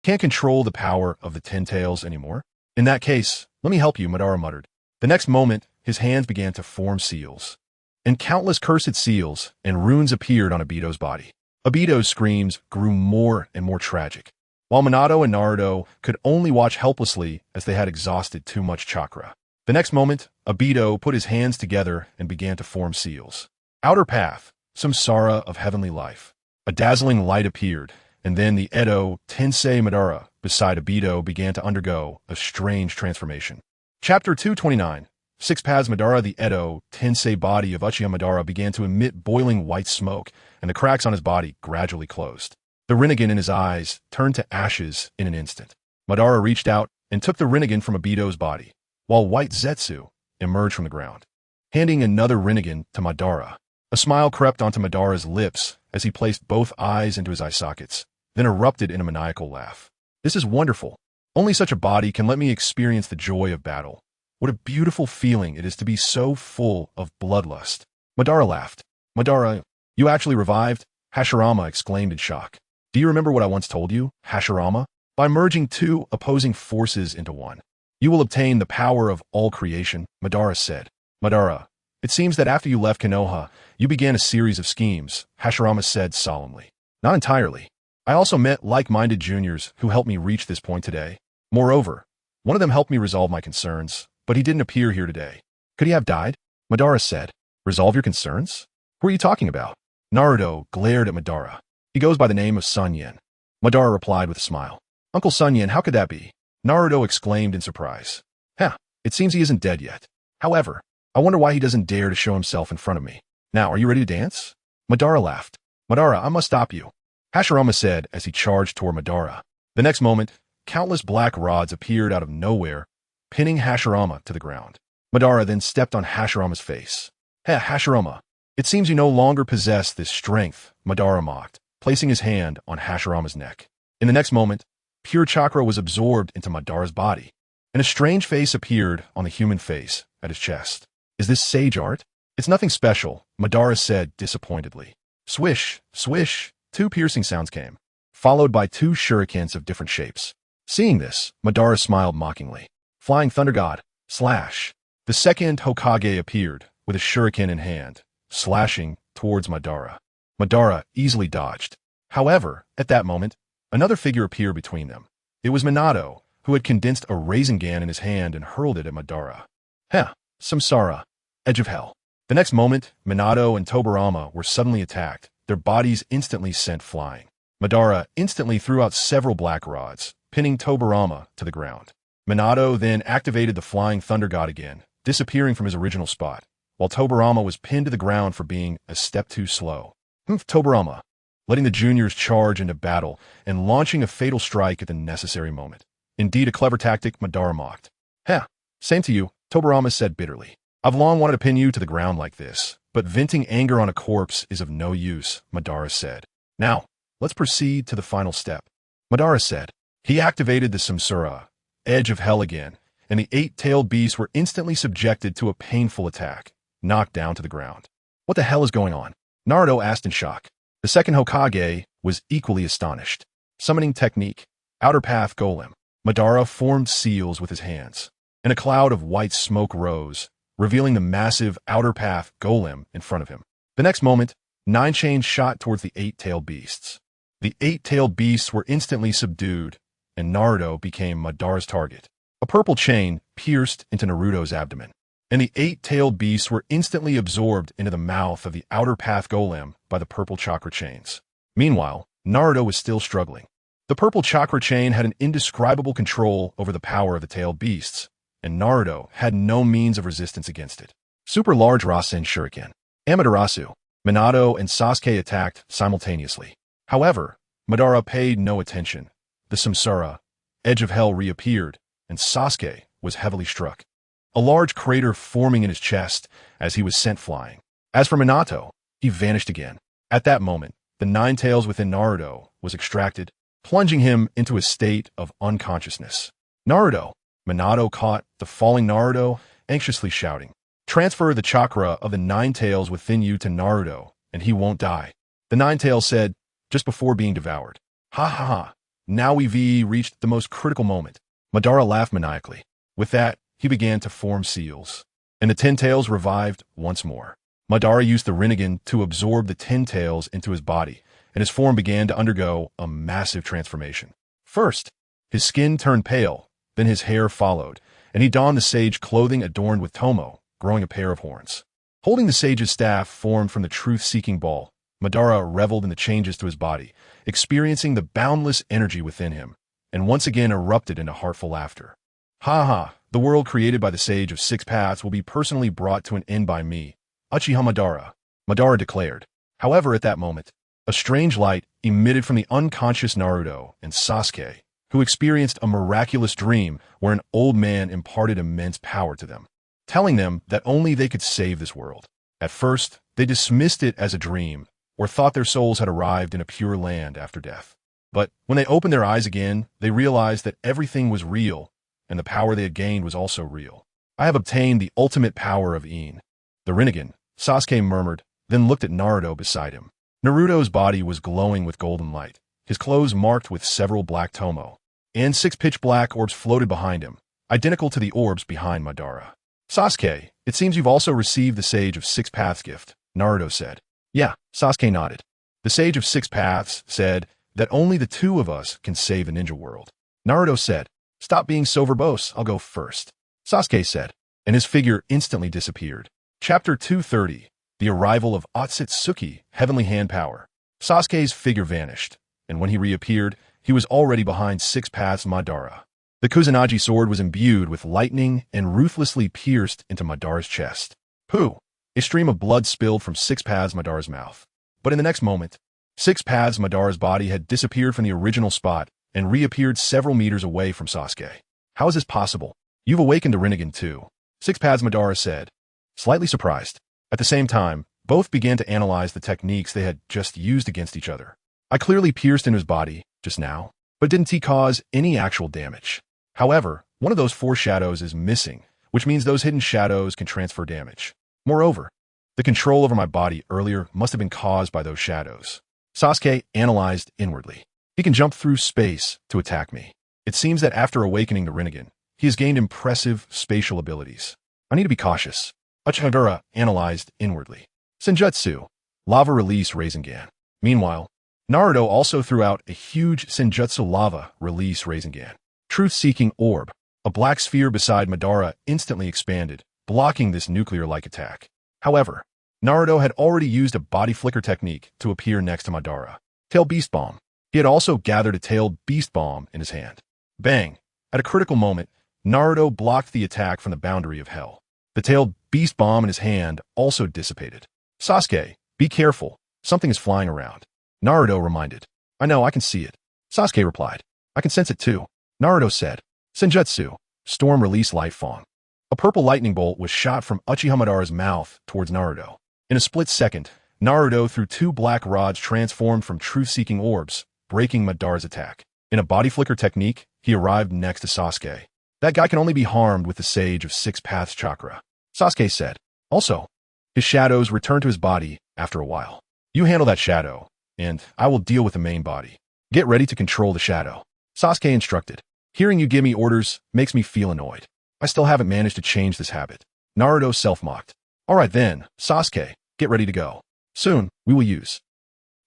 Can't control the power of the Ten Tails anymore? In that case, let me help you, Madara muttered. The next moment, his hands began to form seals. And countless cursed seals and runes appeared on Obito's body. Obito's screams grew more and more tragic, while Minato and Naruto could only watch helplessly as they had exhausted too much chakra. The next moment, Obito put his hands together and began to form seals. Outer path, samsara of heavenly life. A dazzling light appeared, and then the Edo Tensei Madara beside Obito began to undergo a strange transformation. Chapter 229. Six Paths Madara. The Edo Tensei body of Uchiha Madara began to emit boiling white smoke, and the cracks on his body gradually closed. The Rinnegan in his eyes turned to ashes in an instant. Madara reached out and took the Rinnegan from Obito's body, while white Zetsu emerged from the ground, handing another Rinnegan to Madara. A smile crept onto Madara's lips as he placed both eyes into his eye sockets, then erupted in a maniacal laugh. This is wonderful. Only such a body can let me experience the joy of battle. What a beautiful feeling it is to be so full of bloodlust. Madara laughed. Madara, you actually revived? Hashirama exclaimed in shock. Do you remember what I once told you, Hashirama? By merging two opposing forces into one, you will obtain the power of all creation, Madara said. Madara, it seems that after you left Konoha, you began a series of schemes, Hashirama said solemnly. Not entirely. I also met like-minded juniors who helped me reach this point today. Moreover, one of them helped me resolve my concerns, but he didn't appear here today. Could he have died? Madara said. Resolve your concerns? Who are you talking about? Naruto glared at Madara. He goes by the name of SunYan. Madara replied with a smile. Uncle SunYan, how could that be? Naruto exclaimed in surprise. It seems he isn't dead yet. However, I wonder why he doesn't dare to show himself in front of me. Now, are you ready to dance? Madara laughed. Madara, I must stop you, Hashirama said as he charged toward Madara. The next moment, countless black rods appeared out of nowhere, pinning Hashirama to the ground. Madara then stepped on Hashirama's face. Hashirama, it seems you no longer possess this strength, Madara mocked, placing his hand on Hashirama's neck. In the next moment, pure chakra was absorbed into Madara's body, and a strange face appeared on the human face at his chest. Is this sage art? It's nothing special, Madara said disappointedly. Swish, swish, two piercing sounds came, followed by two shurikens of different shapes. Seeing this, Madara smiled mockingly. Flying Thunder God, slash. The second Hokage appeared, with a shuriken in hand, slashing towards Madara. Madara easily dodged. However, at that moment, another figure appeared between them. It was Minato, who had condensed a Rasengan in his hand and hurled it at Madara. Samsara, Edge of Hell. The next moment, Minato and Tobirama were suddenly attacked, their bodies instantly sent flying. Madara instantly threw out several black rods, pinning Tobirama to the ground. Minato then activated the Flying Thunder God again, disappearing from his original spot, while Tobirama was pinned to the ground for being a step too slow. Tobirama, letting the juniors charge into battle and launching a fatal strike at the necessary moment. Indeed a clever tactic, Madara mocked. Same to you, Tobirama said bitterly. I've long wanted to pin you to the ground like this, but venting anger on a corpse is of no use, Madara said. Now, let's proceed to the final step. Madara said. He activated the Samsara, Edge of Hell again, and the eight-tailed beasts were instantly subjected to a painful attack, knocked down to the ground. What the hell is going on? Naruto asked in shock. The second Hokage was equally astonished. Summoning technique, Outer Path Golem. Madara formed seals with his hands, and a cloud of white smoke rose, revealing the massive Outer Path Golem in front of him. The next moment, 9 chains shot towards the eight-tailed beasts. The eight-tailed beasts were instantly subdued, and Naruto became Madara's target. A purple chain pierced into Naruto's abdomen, and the eight-tailed beasts were instantly absorbed into the mouth of the Outer Path Golem by the purple chakra chains. Meanwhile, Naruto was still struggling. The purple chakra chain had an indescribable control over the power of the tailed beasts, and Naruto had no means of resistance against it. Super Large Rasen Shuriken. Amaterasu, Minato, and Sasuke attacked simultaneously. However, Madara paid no attention. The Samsara, Edge of Hell reappeared, and Sasuke was heavily struck, a large crater forming in his chest as he was sent flying. As for Minato, he vanished again. At that moment, the 9 tails within Naruto was extracted, plunging him into a state of unconsciousness. Naruto! Minato caught the falling Naruto, anxiously shouting, "Transfer the chakra of the 9 tails within you to Naruto, and he won't die." The 9 tails said, just before being devoured. Ha ha ha, now we've reached the most critical moment. Madara laughed maniacally. With that, he began to form seals, and the 10 tails revived once more. Madara used the Rinnegan to absorb the 10 tails into his body, and his form began to undergo a massive transformation. First, his skin turned pale, then his hair followed, and he donned the sage clothing adorned with tomo, growing a pair of horns. Holding the sage's staff formed from the truth-seeking ball, Madara reveled in the changes to his body, experiencing the boundless energy within him, and once again erupted into heartful laughter. Ha ha, the world created by the Sage of 6 Paths will be personally brought to an end by me, Uchiha Madara, Madara declared. However, at that moment, a strange light emitted from the unconscious Naruto and Sasuke, who experienced a miraculous dream where an old man imparted immense power to them, telling them that only they could save this world. At first, they dismissed it as a dream, or thought their souls had arrived in a pure land after death. But when they opened their eyes again, they realized that everything was real, and the power they had gained was also real. I have obtained the ultimate power of Ein. The Rinnegan, Sasuke murmured, then looked at Naruto beside him. Naruto's body was glowing with golden light, his clothes marked with several black tomo, and 6 pitch-black orbs floated behind him, identical to the orbs behind Madara. Sasuke, it seems you've also received the Sage of 6 Paths gift, Naruto said. Yeah, Sasuke nodded. The Sage of 6 Paths said that only the 2 of us can save the ninja world. Naruto said, "Stop being so verbose, I'll go first." Sasuke said, and his figure instantly disappeared. Chapter 230, The Arrival of Otsutsuki, Heavenly Hand Power. Sasuke's figure vanished, and when he reappeared, he was already behind 6 Paths Madara. The Kusanagi sword was imbued with lightning and ruthlessly pierced into Madara's chest. Pooh! A stream of blood spilled from 6 Paths Madara's mouth. But in the next moment, 6 Paths Madara's body had disappeared from the original spot and reappeared several meters away from Sasuke. How is this possible? You've awakened the Rinnegan too, 6 Paths Madara said, slightly surprised. At the same time, both began to analyze the techniques they had just used against each other. I clearly pierced into his body just now, but didn't he cause any actual damage? However, one of those 4 shadows is missing, which means those hidden shadows can transfer damage. Moreover, the control over my body earlier must have been caused by those shadows. Sasuke analyzed inwardly. He can jump through space to attack me. It seems that after awakening the Rinnegan, he has gained impressive spatial abilities. I need to be cautious. Uchiha analyzed inwardly. Senjutsu, lava release Rasengan. Meanwhile, Naruto also threw out a huge Senjutsu lava release Rasengan. Truth-seeking orb, a black sphere beside Madara, instantly expanded, blocking this nuclear-like attack. However, Naruto had already used a body flicker technique to appear next to Madara. Tail Beast Bomb. He had also gathered a tailed Beast Bomb in his hand. Bang! At a critical moment, Naruto blocked the attack from the boundary of hell. The tailed Beast Bomb in his hand also dissipated. Sasuke, be careful. Something is flying around. Naruto reminded. I know, I can see it. Sasuke replied. I can sense it too. Naruto said. Senjutsu, Storm Release Light Fong. A purple lightning bolt was shot from Uchiha Madara's mouth towards Naruto. In a split second, Naruto threw two black rods transformed from truth-seeking orbs, breaking Madara's attack. In a body flicker technique, he arrived next to Sasuke. That guy can only be harmed with the Sage of Six Paths chakra, Sasuke said. Also, his shadows returned to his body after a while. You handle that shadow, and I will deal with the main body. Get ready to control the shadow, Sasuke instructed. Hearing you give me orders makes me feel annoyed. I still haven't managed to change this habit. Naruto self-mocked. All right then, Sasuke, get ready to go. Soon, we will use.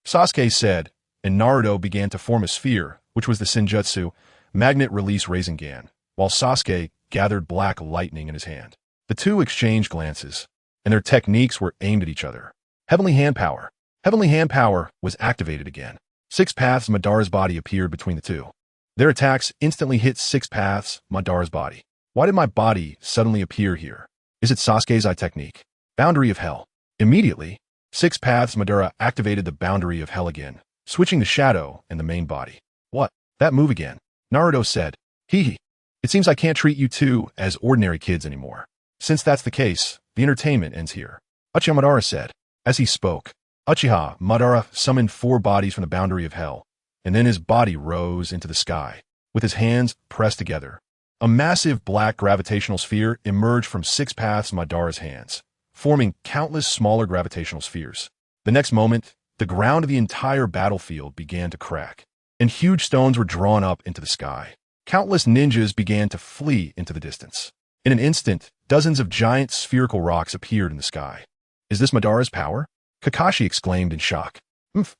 Sasuke said, and Naruto began to form a sphere, which was the Senjutsu, Magnet Release Rasengan, while Sasuke gathered black lightning in his hand. The two exchanged glances, and their techniques were aimed at each other. Heavenly Hand Power. Heavenly Hand Power was activated again. Six Paths Madara's body appeared between the two. Their attacks instantly hit Six Paths Madara's body. Why did my body suddenly appear here? Is it Sasuke's eye technique? Boundary of Hell. Immediately, Six Paths Madara activated the Boundary of Hell again, switching the shadow and the main body. What? That move again? Naruto said. Hee. It seems I can't treat you two as ordinary kids anymore. Since that's the case, the entertainment ends here. Uchiha Madara said. As he spoke, Uchiha Madara summoned four bodies from the Boundary of Hell, and then his body rose into the sky, with his hands pressed together. A massive black gravitational sphere emerged from Six Paths Madara's hands, forming countless smaller gravitational spheres. The next moment, the ground of the entire battlefield began to crack, and huge stones were drawn up into the sky. Countless ninjas began to flee into the distance. In an instant, dozens of giant spherical rocks appeared in the sky. Is this Madara's power? Kakashi exclaimed in shock.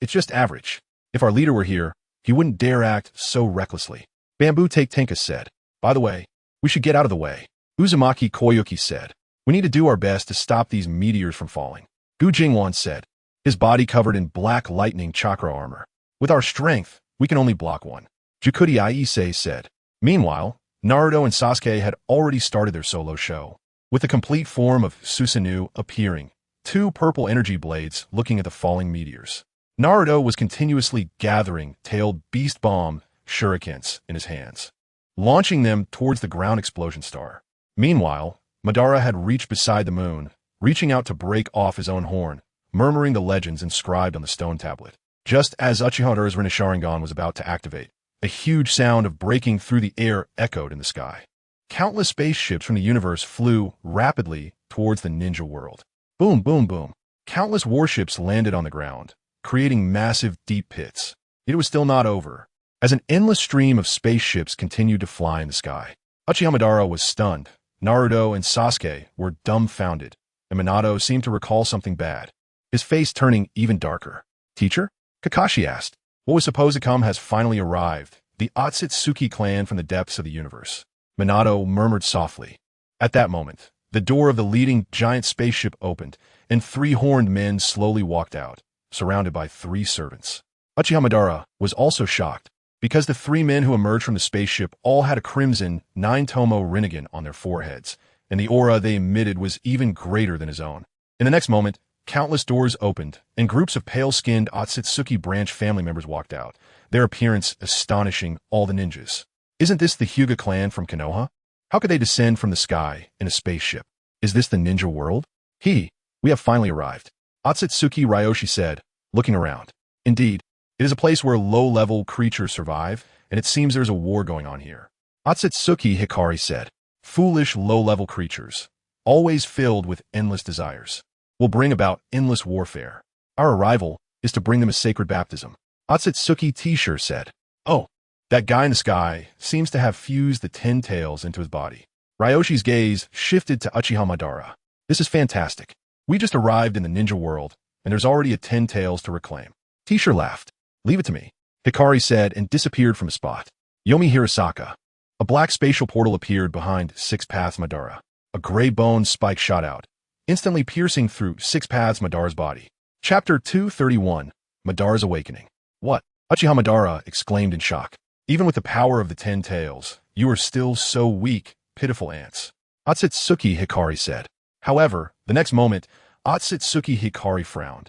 It's just average. If our leader were here, he wouldn't dare act so recklessly. Bamboo Take Tenka said. By the way, we should get out of the way. Uzumaki Koyuki said. We need to do our best to stop these meteors from falling. Gu Jingwan said, his body covered in black lightning chakra armor. With our strength, we can only block one. Jukudi Aisei said. Meanwhile, Naruto and Sasuke had already started their solo show, with the complete form of Susanoo appearing, two purple energy blades looking at the falling meteors. Naruto was continuously gathering tailed beast bomb shurikens in his hands, launching them towards the ground explosion star. Meanwhile, Madara had reached beside the moon, reaching out to break off his own horn, murmuring the legends inscribed on the stone tablet. Just as Uchiha Madara's Rinne Sharingan was about to activate, a huge sound of breaking through the air echoed in the sky. Countless spaceships from the universe flew rapidly towards the ninja world. Boom, boom, boom. Countless warships landed on the ground, creating massive deep pits. It was still not over, as an endless stream of spaceships continued to fly in the sky. Uchiha Madara was stunned. Naruto and Sasuke were dumbfounded, and Minato seemed to recall something bad, his face turning even darker. Teacher? Kakashi asked. What was supposed to come has finally arrived, the Otsutsuki clan from the depths of the universe. Minato murmured softly. At that moment, the door of the leading giant spaceship opened, and three horned men slowly walked out, surrounded by three servants. Uchiha Madara was also shocked, because the three men who emerged from the spaceship all had a crimson 9-tomo Rinnegan on their foreheads, and the aura they emitted was even greater than his own. In the next moment, countless doors opened, and groups of pale-skinned Otsutsuki branch family members walked out, their appearance astonishing all the ninjas. Isn't this the Hyuga clan from Konoha? How could they descend from the sky in a spaceship? Is this the ninja world? We have finally arrived. Otsutsuki Ryoshi said, looking around. Indeed, it is a place where low-level creatures survive, and it seems there's a war going on here. Otsutsuki Hikari said, foolish low-level creatures, always filled with endless desires, will bring about endless warfare. Our arrival is to bring them a sacred baptism. Otsutsuki T-shirt said, oh, That guy in the sky seems to have fused the 10 tails into his body. Ryoshi's gaze shifted to Uchiha Madara. This is fantastic. We just arrived in the ninja world, and there's already a 10 tails to reclaim. T-shirt laughed. Leave it to me, Hikari said and disappeared from a spot. Yomi Hirasaka. A black spatial portal appeared behind Six Paths Madara. A gray bone spike shot out, instantly piercing through Six Paths Madara's body. Chapter 231, Madara's Awakening. What? Uchiha Madara exclaimed in shock. Even with the power of the 10 tails, you are still so weak, pitiful ants. Otsutsuki Hikari said. However, the next moment, Otsutsuki Hikari frowned,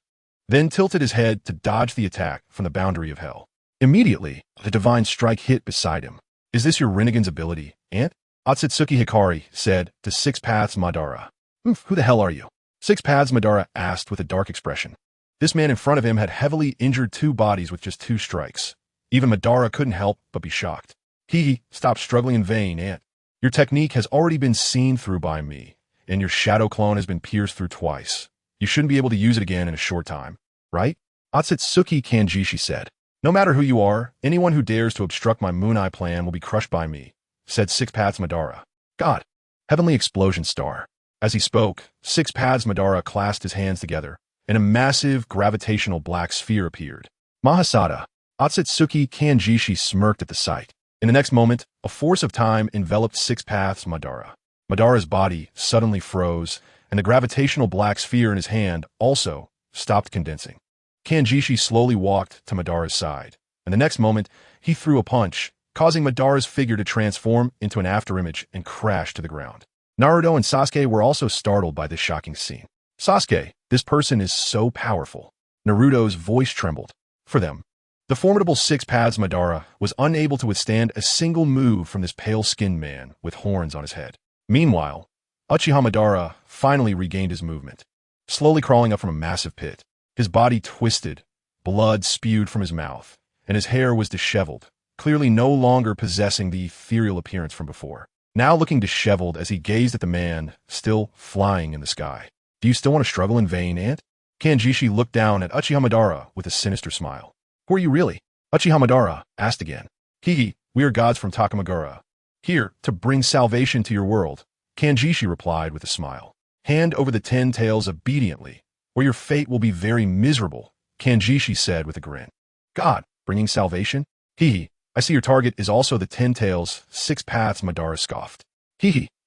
then tilted his head to dodge the attack from the boundary of hell. Immediately, the divine strike hit beside him. Is this your Rinnegan's ability, Ant? Otsutsuki Hikari said to Six Paths Madara. Who the hell are you? Six Paths Madara asked with a dark expression. This man in front of him had heavily injured two bodies with just 2 strikes. Even Madara couldn't help but be shocked. He, stop struggling in vain, Ant. Your technique has already been seen through by me, and your shadow clone has been pierced through twice. You shouldn't be able to use it again in a short time, right? Otsutsuki Kanjishi said. No matter who you are, anyone who dares to obstruct my Moon Eye plan will be crushed by me, said Six Paths Madara. God, Heavenly Explosion Star. As he spoke, Six Paths Madara clasped his hands together, and a massive gravitational black sphere appeared. Mahasada. Otsutsuki Kanjishi smirked at the sight. In the next moment, a force of time enveloped Six Paths Madara. Madara's body suddenly froze, and the gravitational black sphere in his hand also stopped condensing. Kanjishi slowly walked to Madara's side, and the next moment, he threw a punch, causing Madara's figure to transform into an afterimage and crash to the ground. Naruto and Sasuke were also startled by this shocking scene. Sasuke, this person is so powerful. Naruto's voice trembled. For them, the formidable Six Paths Madara was unable to withstand a single move from this pale-skinned man with horns on his head. Meanwhile, Uchiha Madara finally regained his movement, slowly crawling up from a massive pit. His body twisted, blood spewed from his mouth, and his hair was disheveled, clearly no longer possessing the ethereal appearance from before. Now looking disheveled as he gazed at the man still flying in the sky. Do you still want to struggle in vain, Ant? Kanjishi looked down at Uchiha Madara with a sinister smile. Who are you really? Uchiha Madara asked again. We are gods from Takamagura, here to bring salvation to your world, Kanjishi replied with a smile. Hand over the 10 tails obediently, or your fate will be very miserable, Kanjishi said with a grin. God, bringing salvation? I see your target is also the 10 tails, Six Paths Madara scoffed.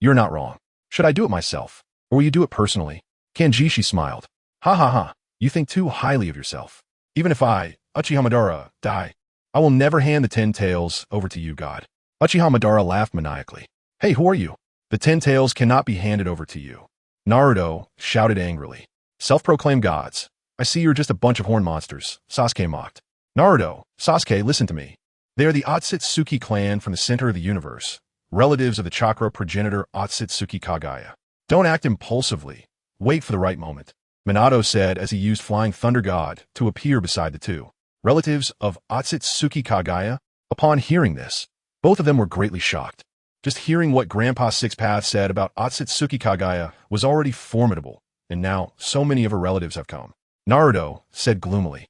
You're not wrong. Should I do it myself, or will you do it personally? Kanjishi smiled. Ha, you think too highly of yourself. Even if I, Uchiha Madara, die, I will never hand the 10 tails over to you, God. Uchiha Madara laughed maniacally. Hey, who are you? The 10 tails cannot be handed over to you. Naruto shouted angrily. Self-proclaimed gods. I see you're just a bunch of horn monsters, Sasuke mocked. Naruto, Sasuke, listen to me. They are the Otsutsuki clan from the center of the universe, relatives of the chakra progenitor Otsutsuki Kagaya. Don't act impulsively. Wait for the right moment, Minato said as he used Flying Thunder God to appear beside the two. Relatives of Otsutsuki Kagaya? Upon hearing this, both of them were greatly shocked. Just hearing what Grandpa Six Paths said about Otsutsuki Kagaya was already formidable, and now so many of her relatives have come. Naruto said gloomily.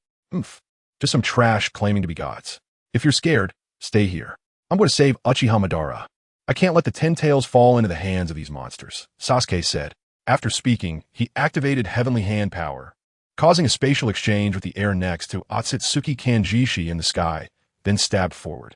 Just some trash claiming to be gods. If you're scared, stay here. I'm going to save Uchiha Madara. I can't let the 10 tails fall into the hands of these monsters, Sasuke said. After speaking, he activated Heavenly Hand power, causing a spatial exchange with the air next to Otsutsuki Kanjishi in the sky, then stabbed forward.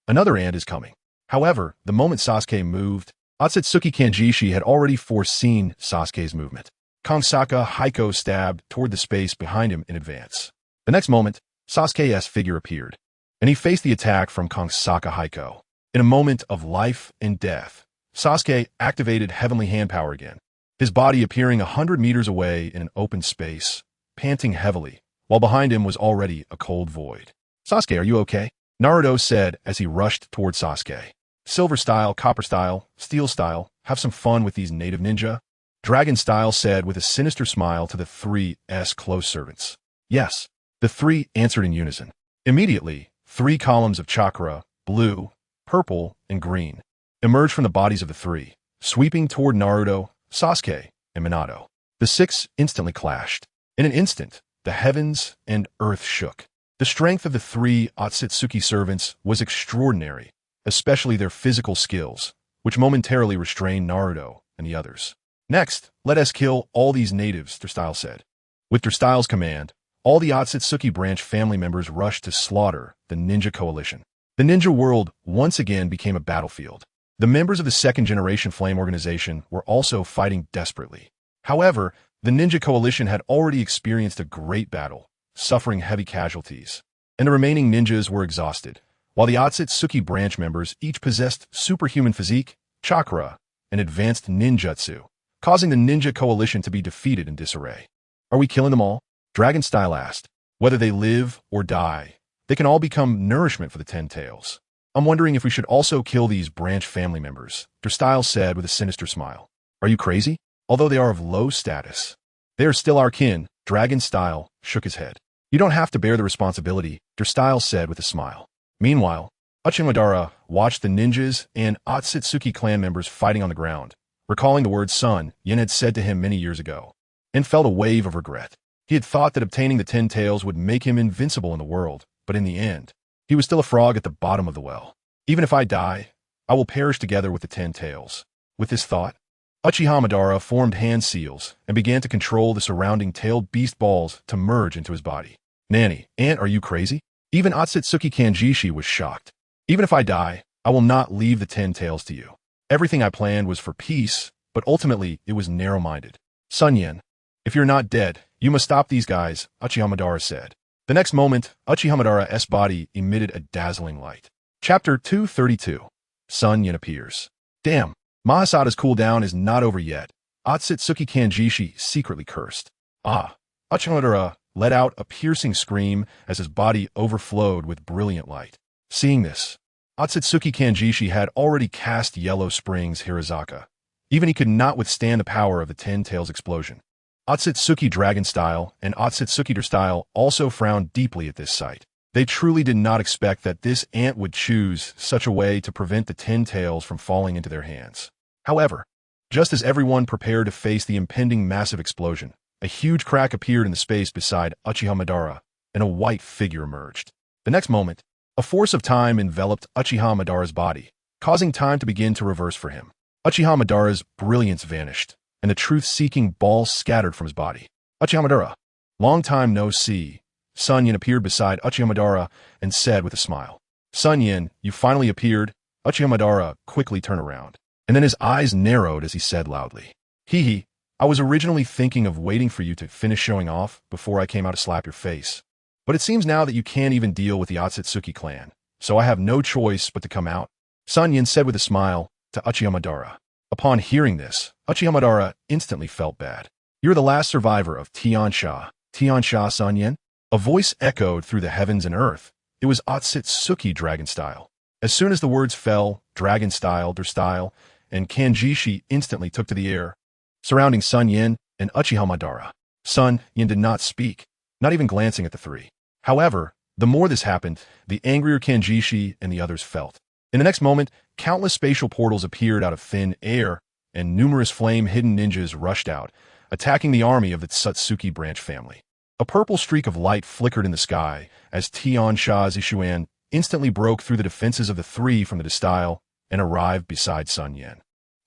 Another ant is coming. However, the moment Sasuke moved, Otsutsuki Kanjishi had already foreseen Sasuke's movement. Kongsaka Haiko stabbed toward the space behind him in advance. The next moment, Sasuke's figure appeared, and he faced the attack from Kongsaka Haiko. In a moment of life and death, Sasuke activated Heavenly Hand power again, his body appearing 100 meters away in an open space, panting heavily, while behind him was already a cold void. Sasuke, are you okay? Naruto said as he rushed toward Sasuke. Silver style, copper style, steel style, have some fun with these native ninja? Dragon style said with a sinister smile to the 3's close servants. Yes, the 3 answered in unison. Immediately, 3 columns of chakra, blue, purple, and green, emerged from the bodies of the 3, sweeping toward Naruto, Sasuke, and Minato. The 6 instantly clashed. In an instant, the heavens and earth shook. The strength of the three Otsutsuki servants was extraordinary, especially their physical skills, which momentarily restrained Naruto and the others. Next, let us kill all these natives, their style said. With their style's command, all the Otsutsuki branch family members rushed to slaughter the ninja coalition. The ninja world once again became a battlefield. The members of the second-generation Flame organization were also fighting desperately. However, the ninja coalition had already experienced a great battle, suffering heavy casualties, and the remaining ninjas were exhausted, while the Otsutsuki branch members each possessed superhuman physique, chakra, and advanced ninjutsu, causing the ninja coalition to be defeated in disarray. Are we killing them all? Dragon Style asked. Whether they live or die, they can all become nourishment for the Ten Tails. I'm wondering if we should also kill these branch family members, their style said with a sinister smile. Are you crazy? Although they are of low status, they are still our kin, Dragon Style shook his head. You don't have to bear the responsibility, their style said with a smile. Meanwhile, Uchiha watched the ninjas and Otsutsuki clan members fighting on the ground, recalling the words SunYan had said to him many years ago, and felt a wave of regret. He had thought that obtaining the 10 tails would make him invincible in the world, but in the end, he was still a frog at the bottom of the well. Even if I die, I will perish together with the 10 tails. With this thought, Uchiha formed hand seals and began to control the surrounding tailed beast balls to merge into his body. Nanny, Aunt, are you crazy? Even Otsutsuki Kanjishi was shocked. Even if I die, I will not leave the 10 tails to you. Everything I planned was for peace, but ultimately it was narrow-minded. SunYan, if you're not dead, you must stop these guys, Uchiha said. The next moment, Uchiha body emitted a dazzling light. Chapter 232. SunYan appears. Damn, Mahasada's cooldown is not over yet. Otsutsuki Kanjishi secretly cursed. Uchiha let out a piercing scream as his body overflowed with brilliant light. Seeing this, Otsutsuki Kanjishi had already cast Yellow Springs Hirazaka. Even he could not withstand the power of the 10 tails explosion. Otsutsuki Dragon Style and Otsutsuki Der Style also frowned deeply at this sight. They truly did not expect that this ant would choose such a way to prevent the 10 tails from falling into their hands. However, just as everyone prepared to face the impending massive explosion, a huge crack appeared in the space beside Uchiha and a white figure emerged. The next moment, a force of time enveloped Uchiha body, causing time to begin to reverse for him. Uchiha brilliance vanished, and the truth-seeking ball scattered from his body. Uchiha, long time no see. SunYan appeared beside Uchiha and said with a smile. SunYan, you finally appeared. Uchiha quickly turned around, and then his eyes narrowed as he said loudly. He, I was originally thinking of waiting for you to finish showing off before I came out to slap your face. But it seems now that you can't even deal with the Otsutsuki clan, so I have no choice but to come out. SunYan said with a smile to Uchiha. Upon hearing this, Uchiha instantly felt bad. You're the last survivor of Tiansha. Tiansha, SunYan? A voice echoed through the heavens and earth. It was Otsutsuki Dragon Style. As soon as the words fell, Dragon Style, Der Style, and Kanjishi instantly took to the air, surrounding SunYan and Uchiha. SunYan did not speak, not even glancing at the three. However, the more this happened, the angrier Kanjishi and the others felt. In the next moment, countless spatial portals appeared out of thin air, and numerous flame-hidden ninjas rushed out, attacking the army of the Tsutsuki branch family. A purple streak of light flickered in the sky as Tiansha's Ishuan instantly broke through the defenses of the three from the style and arrived beside SunYan,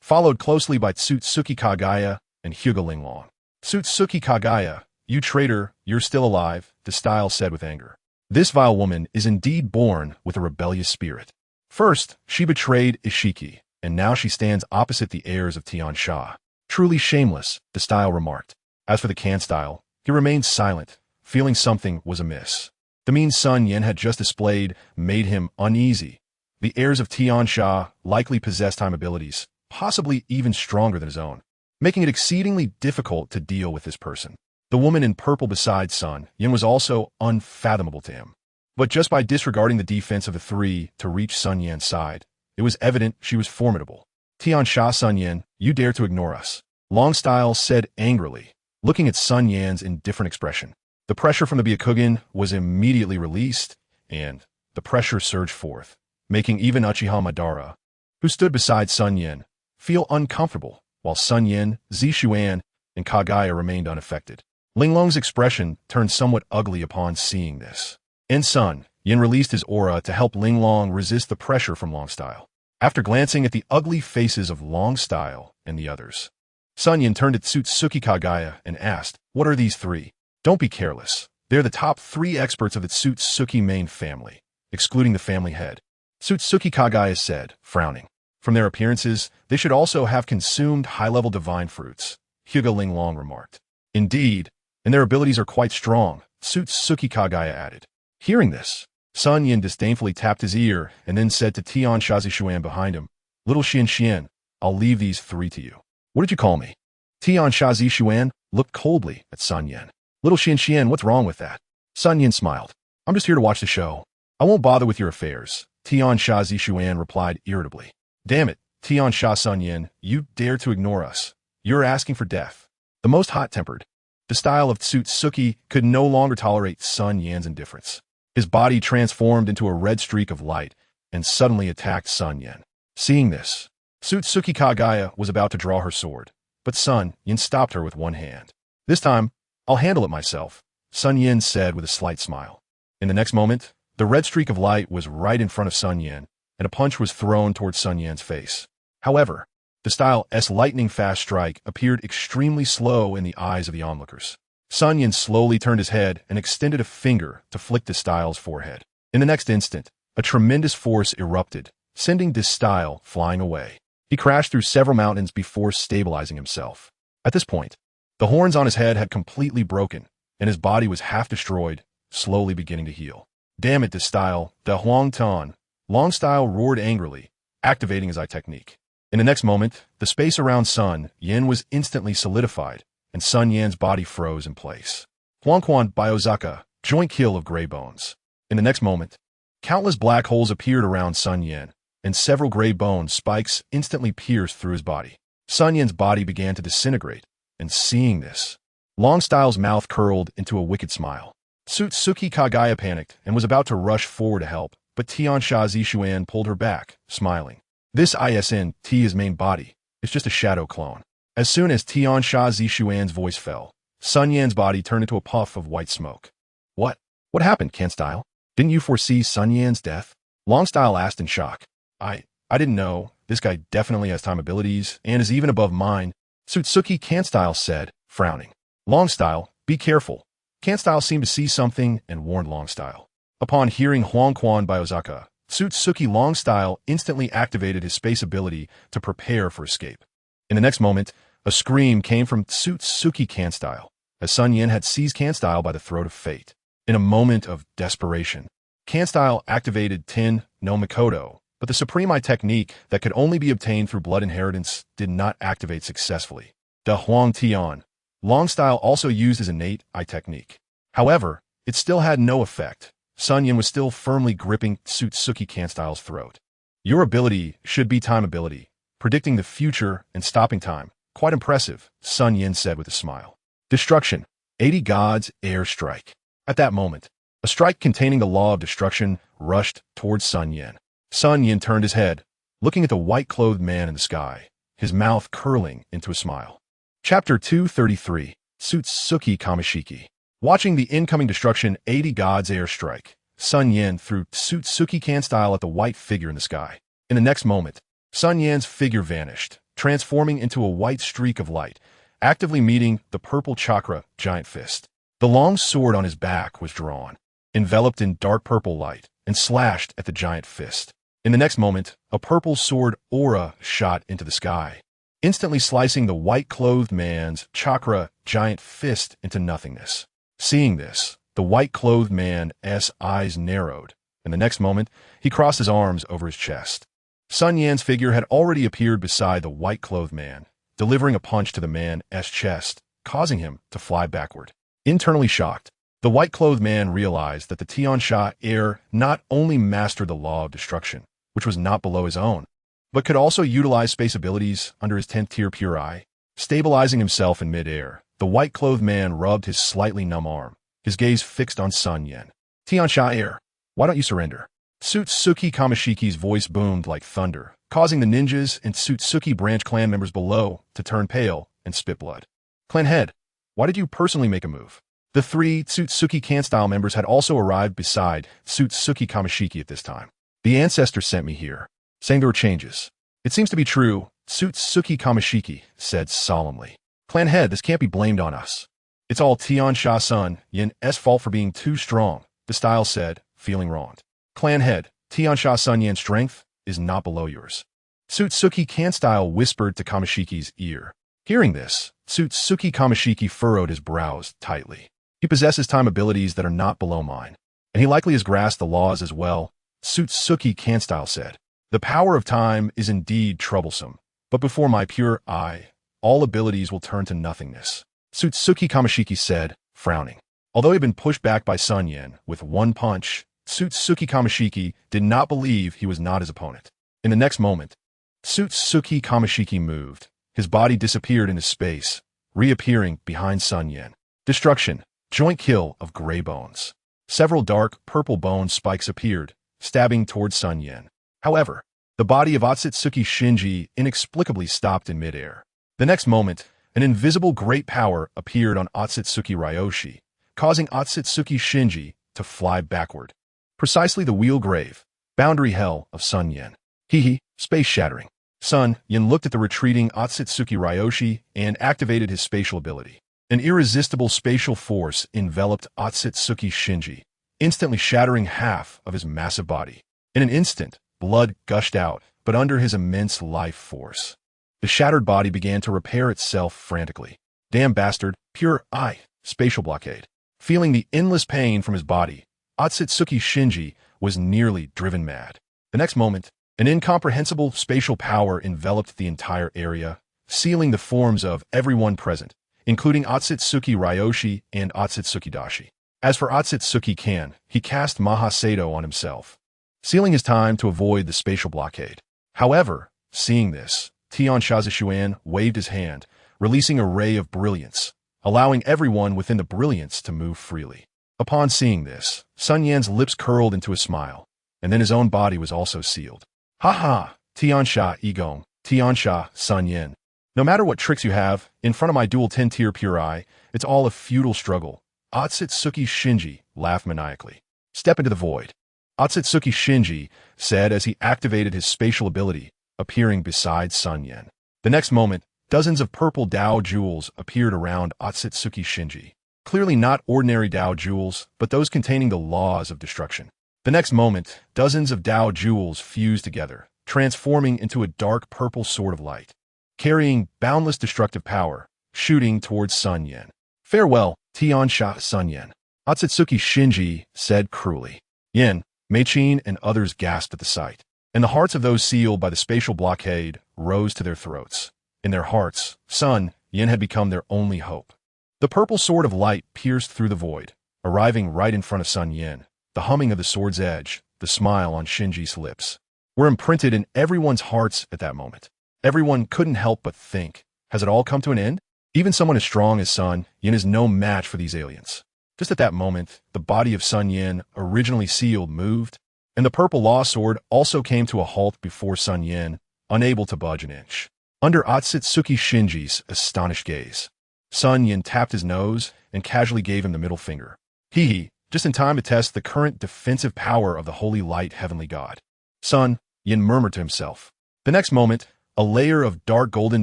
followed closely by Tsutsuki Kagaya and Hyuga Linglong. Tsutsuki Kagaya, you traitor, you're still alive, the style said with anger. This vile woman is indeed born with a rebellious spirit. First, she betrayed Ishiki, and now she stands opposite the heirs of Tiansha. Truly shameless, the style remarked. As for the Kan style, he remained silent, feeling something was amiss. The mean SunYan had just displayed made him uneasy. The heirs of Tiansha likely possessed time abilities, possibly even stronger than his own, making it exceedingly difficult to deal with this person. The woman in purple beside SunYan was also unfathomable to him. But just by disregarding the defense of the three to reach SunYan's side, it was evident she was formidable. Tiansha SunYan, you dare to ignore us. Longstyle said angrily, looking at SunYan's indifferent expression. The pressure from the Byakugan was immediately released, and the pressure surged forth, making even Uchiha, who stood beside SunYan, feel uncomfortable, while SunYan, Zishuan, and Kagaya remained unaffected. Linglong's expression turned somewhat ugly upon seeing this. In SunYan released his aura to help Linglong resist the pressure from Longstyle. After glancing at the ugly faces of Longstyle and the others, SunYan turned to Tsutsuki Kagaya and asked, "What are these three?" "Don't be careless. They're the top 3 experts of the Tsutsuki main family, excluding the family head," Tsutsuki Kagaya said, frowning. "From their appearances, they should also have consumed high-level divine fruits," Hyuga Linglong remarked. "Indeed, and their abilities are quite strong," Tsutsuki Kagaya added. Hearing this, SunYan disdainfully tapped his ear and then said to Tian Shazishuan behind him, "Little Xian, I'll leave these 3 to you." "What did you call me?" Tian Shazishuan looked coldly at SunYan. "Little Xian, what's wrong with that?" SunYan smiled. "I'm just here to watch the show. I won't bother with your affairs," Tian Shazishuan replied irritably. "Damn it, Tian Sha SunYan, you dare to ignore us. You're asking for death." The most hot-tempered, the style of Tsutsuki, could no longer tolerate SunYan's indifference. His body transformed into a red streak of light and suddenly attacked SunYan. Seeing this, Tsutsuki Kagaya was about to draw her sword, but SunYan stopped her with one hand. "This time, I'll handle it myself," SunYan said with a slight smile. In the next moment, the red streak of light was right in front of SunYan, and a punch was thrown towards SunYan's face. However, the style's lightning-fast strike appeared extremely slow in the eyes of the onlookers. SunYan slowly turned his head and extended a finger to flick the style's forehead. In the next instant, a tremendous force erupted, sending this style flying away. He crashed through several mountains before stabilizing himself. At this point, the horns on his head had completely broken, and his body was half destroyed, slowly beginning to heal. "Damn it, this style, the Huangtan!" Longstyle roared angrily, activating his eye technique. In the next moment, the space around SunYan was instantly solidified, and SunYan's body froze in place. Huangquan Biozaka, joint kill of gray bones. In the next moment, countless black holes appeared around SunYan, and several gray bone spikes instantly pierced through his body. SunYan's body began to disintegrate, and seeing this, Longstyle's mouth curled into a wicked smile. Tsutsuki Kagaya panicked and was about to rush forward to help, but Tian Sha Zishuan pulled her back, smiling. "This isn't his main body, it's just a shadow clone." As soon as Tian Sha Zishuan's voice fell, SunYan's body turned into a puff of white smoke. What happened, Kanstyle? Didn't you foresee SunYan's death?" Longstyle asked in shock. I didn't know. This guy definitely has time abilities and is even above mine," Tsutsuki Kanstyle said, frowning. "Longstyle, be careful." Kanstyle seemed to see something and warned Longstyle. Upon hearing Huangquan Biozaka, Tsutsuki Longstyle instantly activated his space ability to prepare for escape. In the next moment, a scream came from Tsutsuki Kanstyle, as SunYan had seized Kanstyle by the throat of fate. In a moment of desperation, Kanstyle activated Tin no Mikoto, but the Supreme Eye technique that could only be obtained through blood inheritance did not activate successfully. The Huang Tian, Longstyle also used his innate eye technique. However, it still had no effect. SunYan was still firmly gripping Tsutsuki Kanstyle's throat. "Your ability should be time ability, predicting the future and stopping time. Quite impressive," SunYan said with a smile. "Destruction. 80 gods air strike." At that moment, a strike containing the law of destruction rushed towards SunYan. SunYan turned his head, looking at the white-clothed man in the sky, his mouth curling into a smile. Chapter 233, Tsutsuki Kamishiki. Watching the incoming destruction 80 gods air strike, SunYan threw Tsutsuki Kanstyle at the white figure in the sky. In the next moment, SunYan's figure vanished, transforming into a white streak of light, actively meeting the purple chakra giant fist. The long sword on his back was drawn, enveloped in dark purple light, and slashed at the giant fist. In the next moment, a purple sword aura shot into the sky, instantly slicing the white-clothed man's chakra giant fist into nothingness. Seeing this, the white-clothed man's eyes narrowed, and the next moment, he crossed his arms over his chest. SunYan's figure had already appeared beside the white-clothed man, delivering a punch to the man's chest, causing him to fly backward. Internally shocked, the white-clothed man realized that the Tiansha heir not only mastered the law of destruction, which was not below his own, but could also utilize space abilities under his 10th tier pure eye. Stabilizing himself in mid-air, the white-clothed man rubbed his slightly numb arm, his gaze fixed on SunYan. "Tiansha heir, why don't you surrender?" Tsutsuki Kamishiki's voice boomed like thunder, causing the ninjas and Tsutsuki branch clan members below to turn pale and spit blood. "Clan head, why did you personally make a move?" The three Tsutsuki Kan style members had also arrived beside Tsutsuki Kamishiki at this time. The ancestor sent me here, saying there were changes. It seems to be true, Tsutsuki Kamishiki said solemnly. Clan head, this can't be blamed on us. It's all Tiansha SunYan's fault for being too strong, the style said, feeling wronged. Clan head, Tiansha SunYan's strength is not below yours. Tsutsuki Kan style whispered to Kamishiki's ear. Hearing this, Tsutsuki Kamishiki furrowed his brows tightly. He possesses time abilities that are not below mine, and he likely has grasped the laws as well, Tsutsuki Kan style said. The power of time is indeed troublesome, but before my pure eye, all abilities will turn to nothingness, Tsutsuki Kamishiki said, frowning. Although he had been pushed back by SunYan with one punch, Tsutsuki Kamishiki did not believe he was not his opponent. In the next moment, Tsutsuki Kamishiki moved. His body disappeared into space, reappearing behind SunYan. Destruction. Joint kill of gray bones. Several dark, purple bone spikes appeared, stabbing towards SunYan. However, the body of Otsutsuki Shinji inexplicably stopped in midair. The next moment, an invisible great power appeared on Otsutsuki Ryoshi, causing Otsutsuki Shinji to fly backward. Precisely the wheel grave, boundary hell of SunYan. He, space shattering. SunYan looked at the retreating Otsutsuki Ryoshi and activated his spatial ability. An irresistible spatial force enveloped Otsutsuki Shinji, instantly shattering half of his massive body. In an instant, blood gushed out, but under his immense life force. The shattered body began to repair itself frantically. Damn bastard, pure eye, spatial blockade. Feeling the endless pain from his body, Otsutsuki Shinji was nearly driven mad. The next moment, an incomprehensible spatial power enveloped the entire area, sealing the forms of everyone present, including Otsutsuki Ryoshi and Otsutsuki Dashi. As for Otsutsuki Kan, he cast Mahaseto on himself, sealing his time to avoid the spatial blockade. However, seeing this, Tiansha waved his hand, releasing a ray of brilliance, allowing everyone within the brilliance to move freely. Upon seeing this, SunYan's lips curled into a smile, and then his own body was also sealed. Ha ha, Tiansha Igong, Tiansha SunYan. No matter what tricks you have, in front of my dual 10-tier pure eye, it's all a futile struggle. Otsutsuki Shinji laughed maniacally. Step into the void, Otsutsuki Shinji said as he activated his spatial ability, appearing beside SunYan. The next moment, dozens of purple Dao jewels appeared around Otsutsuki Shinji. Clearly not ordinary Dao jewels, but those containing the laws of destruction. The next moment, dozens of Dao jewels fused together, transforming into a dark purple sword of light, carrying boundless destructive power, shooting towards SunYan. Farewell, Tiansha SunYan, Otsutsuki Shinji said cruelly. Yin, Meichin, and others gasped at the sight, and the hearts of those sealed by the spatial blockade rose to their throats. In their hearts, SunYan had become their only hope. The purple sword of light pierced through the void, arriving right in front of SunYan. The humming of the sword's edge, the smile on Shinji's lips, were imprinted in everyone's hearts at that moment. Everyone couldn't help but think, has it all come to an end? Even someone as strong as SunYan is no match for these aliens. Just at that moment, the body of SunYan, originally sealed, moved, and the purple law sword also came to a halt before SunYan, unable to budge an inch. Under Otsutsuki Shinji's astonished gaze, SunYan tapped his nose and casually gave him the middle finger. He, just in time to test the current defensive power of the holy light heavenly god. SunYan murmured to himself. The next moment, a layer of dark golden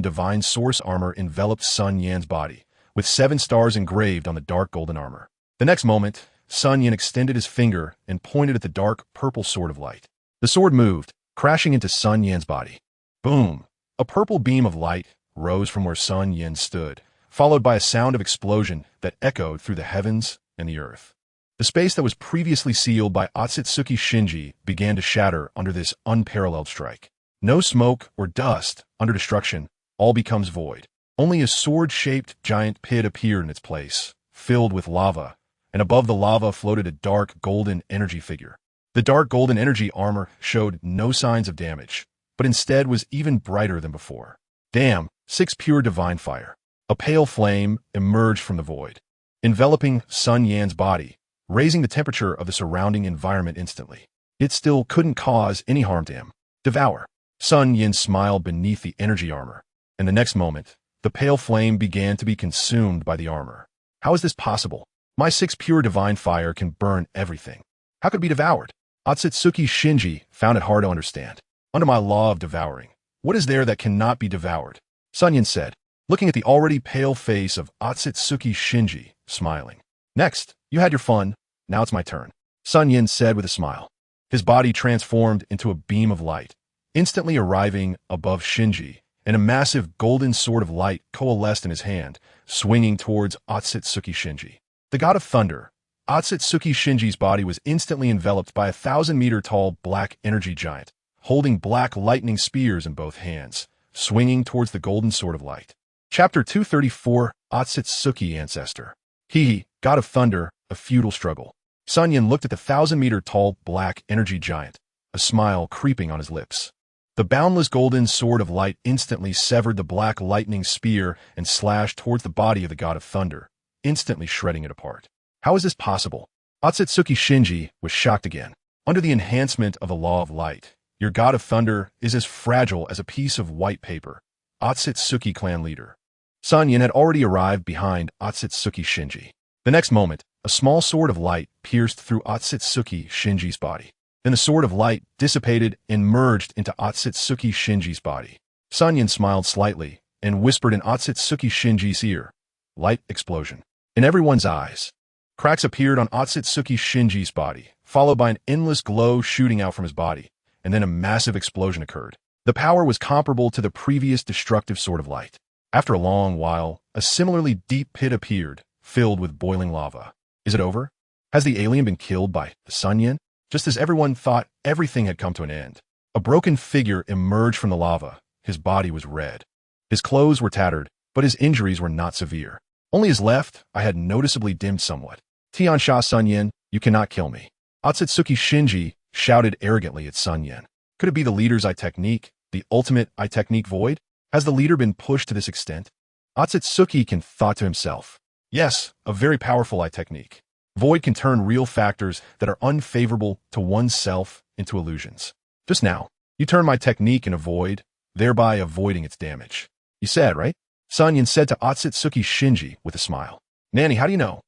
divine source armor enveloped SunYan's body, with 7 stars engraved on the dark golden armor. The next moment, SunYan extended his finger and pointed at the dark purple sword of light. The sword moved, crashing into SunYan's body. Boom! A purple beam of light rose from where SunYan stood, followed by a sound of explosion that echoed through the heavens and the earth. The space that was previously sealed by Otsutsuki Shinji began to shatter under this unparalleled strike. No smoke or dust under destruction, all becomes void. Only a sword-shaped giant pit appeared in its place, filled with lava, and above the lava floated a dark golden energy figure. The dark golden energy armor showed no signs of damage, but instead was even brighter than before. Damn, 6 pure divine fire. A pale flame emerged from the void, enveloping SunYan's body, raising the temperature of the surrounding environment instantly. It still couldn't cause any harm to him. Devour. SunYan smiled beneath the energy armor, and the next moment, the pale flame began to be consumed by the armor. How is this possible? My 6 pure divine fire can burn everything. How could it be devoured? Otsutsuki Shinji found it hard to understand. Under my law of devouring, what is there that cannot be devoured? SunYan said, looking at the already pale face of Otsutsuki Shinji, smiling. Next, you had your fun, now it's my turn. SunYan said with a smile. His body transformed into a beam of light, instantly arriving above Shinji, and a massive golden sword of light coalesced in his hand, swinging towards Otsutsuki Shinji. The god of thunder, Otsutsuki Shinji's body was instantly enveloped by a 1,000-meter-tall black energy giant, holding black lightning spears in both hands, swinging towards the golden sword of light. Chapter 234, Otsutsuki Ancestor. He, god of thunder, a feudal struggle. SunYan looked at the 1,000-meter-tall black energy giant, a smile creeping on his lips. The boundless golden sword of light instantly severed the black lightning spear and slashed towards the body of the god of thunder, instantly shredding it apart. How is this possible? Otsutsuki Shinji was shocked again. Under the enhancement of the law of light, your god of thunder is as fragile as a piece of white paper. Otsutsuki clan leader. SunYan had already arrived behind Otsutsuki Shinji. The next moment, a small sword of light pierced through Otsutsuki Shinji's body. Then the sword of light dissipated and merged into Otsutsuki Shinji's body. SunYan smiled slightly and whispered in Otsutsuki Shinji's ear. Light explosion. In everyone's eyes, cracks appeared on Otsutsuki Shinji's body, followed by an endless glow shooting out from his body, and then a massive explosion occurred. The power was comparable to the previous destructive sword of light. After a long while, a similarly deep pit appeared, filled with boiling lava. Is it over? Has the alien been killed by the SunYan? Just as everyone thought everything had come to an end, a broken figure emerged from the lava. His body was red. His clothes were tattered, but his injuries were not severe. Only his left eye had noticeably dimmed somewhat. Tiansha SunYan, you cannot kill me. Otsutsuki Shinji shouted arrogantly at SunYan. Could it be the leader's eye technique, the ultimate eye technique void? Has the leader been pushed to this extent? Otsutsuki can thought to himself. Yes, a very powerful eye technique. Void can turn real factors that are unfavorable to oneself into illusions. Just now, you turned my technique into void, thereby avoiding its damage. You said, right? SunYan said to Otsutsuki Shinji with a smile. Nanny, how do you know?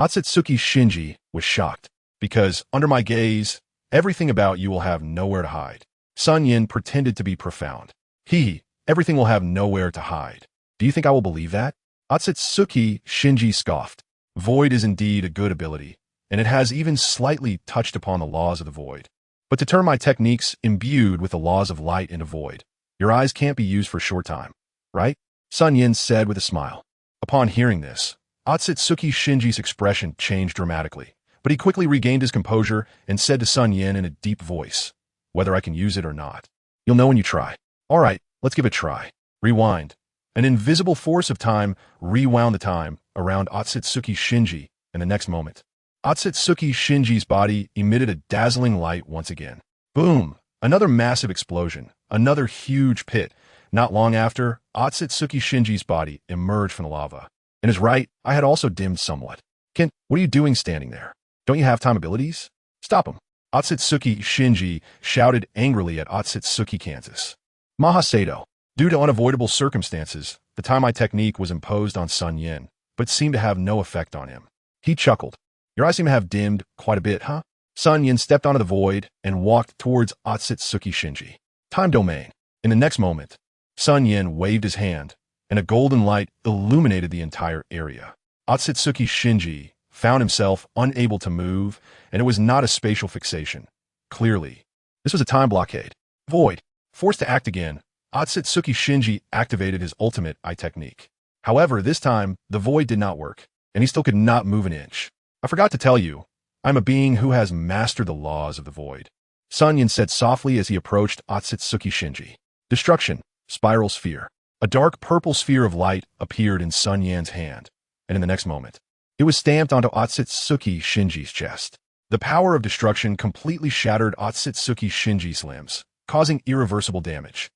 Otsutsuki Shinji was shocked, because, under my gaze, everything about you will have nowhere to hide. SunYan pretended to be profound. Everything will have nowhere to hide. Do you think I will believe that? Otsutsuki Shinji scoffed. Void is indeed a good ability, and it has even slightly touched upon the laws of the void. But to turn my techniques imbued with the laws of light into void, your eyes can't be used for a short time, right? SunYan said with a smile. Upon hearing this, Otsutsuki Shinji's expression changed dramatically, but he quickly regained his composure and said to SunYan in a deep voice, whether I can use it or not. You'll know when you try. All right, let's give it a try. Rewind. An invisible force of time rewound the time around Otsutsuki Shinji in the next moment. Otsutsuki Shinji's body emitted a dazzling light once again. Boom! Another massive explosion, another huge pit. Not long after, Otsutsuki Shinji's body emerged from the lava. In his right, I had also dimmed somewhat. Ken, what are you doing standing there? Don't you have time abilities? Stop him. Otsutsuki Shinji shouted angrily at Otsutsuki Kansas. Mahaseto. Due to unavoidable circumstances, the time-eye technique was imposed on SunYan, but seemed to have no effect on him. He chuckled. Your eyes seem to have dimmed quite a bit, huh? SunYan stepped onto the void and walked towards Otsutsuki Shinji. Time domain. In the next moment, SunYan waved his hand, and a golden light illuminated the entire area. Otsutsuki Shinji found himself unable to move, and it was not a spatial fixation. Clearly, this was a time blockade. Void. Forced to act again, Otsutsuki Shinji activated his ultimate eye technique. However, this time, the void did not work, and he still could not move an inch. I forgot to tell you, I'm a being who has mastered the laws of the void. SunYan said softly as he approached Otsutsuki Shinji. Destruction. Spiral sphere. A dark purple sphere of light appeared in SunYan's hand, and in the next moment, it was stamped onto Otsutsuki Shinji's chest. The power of destruction completely shattered Otsutsuki Shinji's limbs, causing irreversible damage.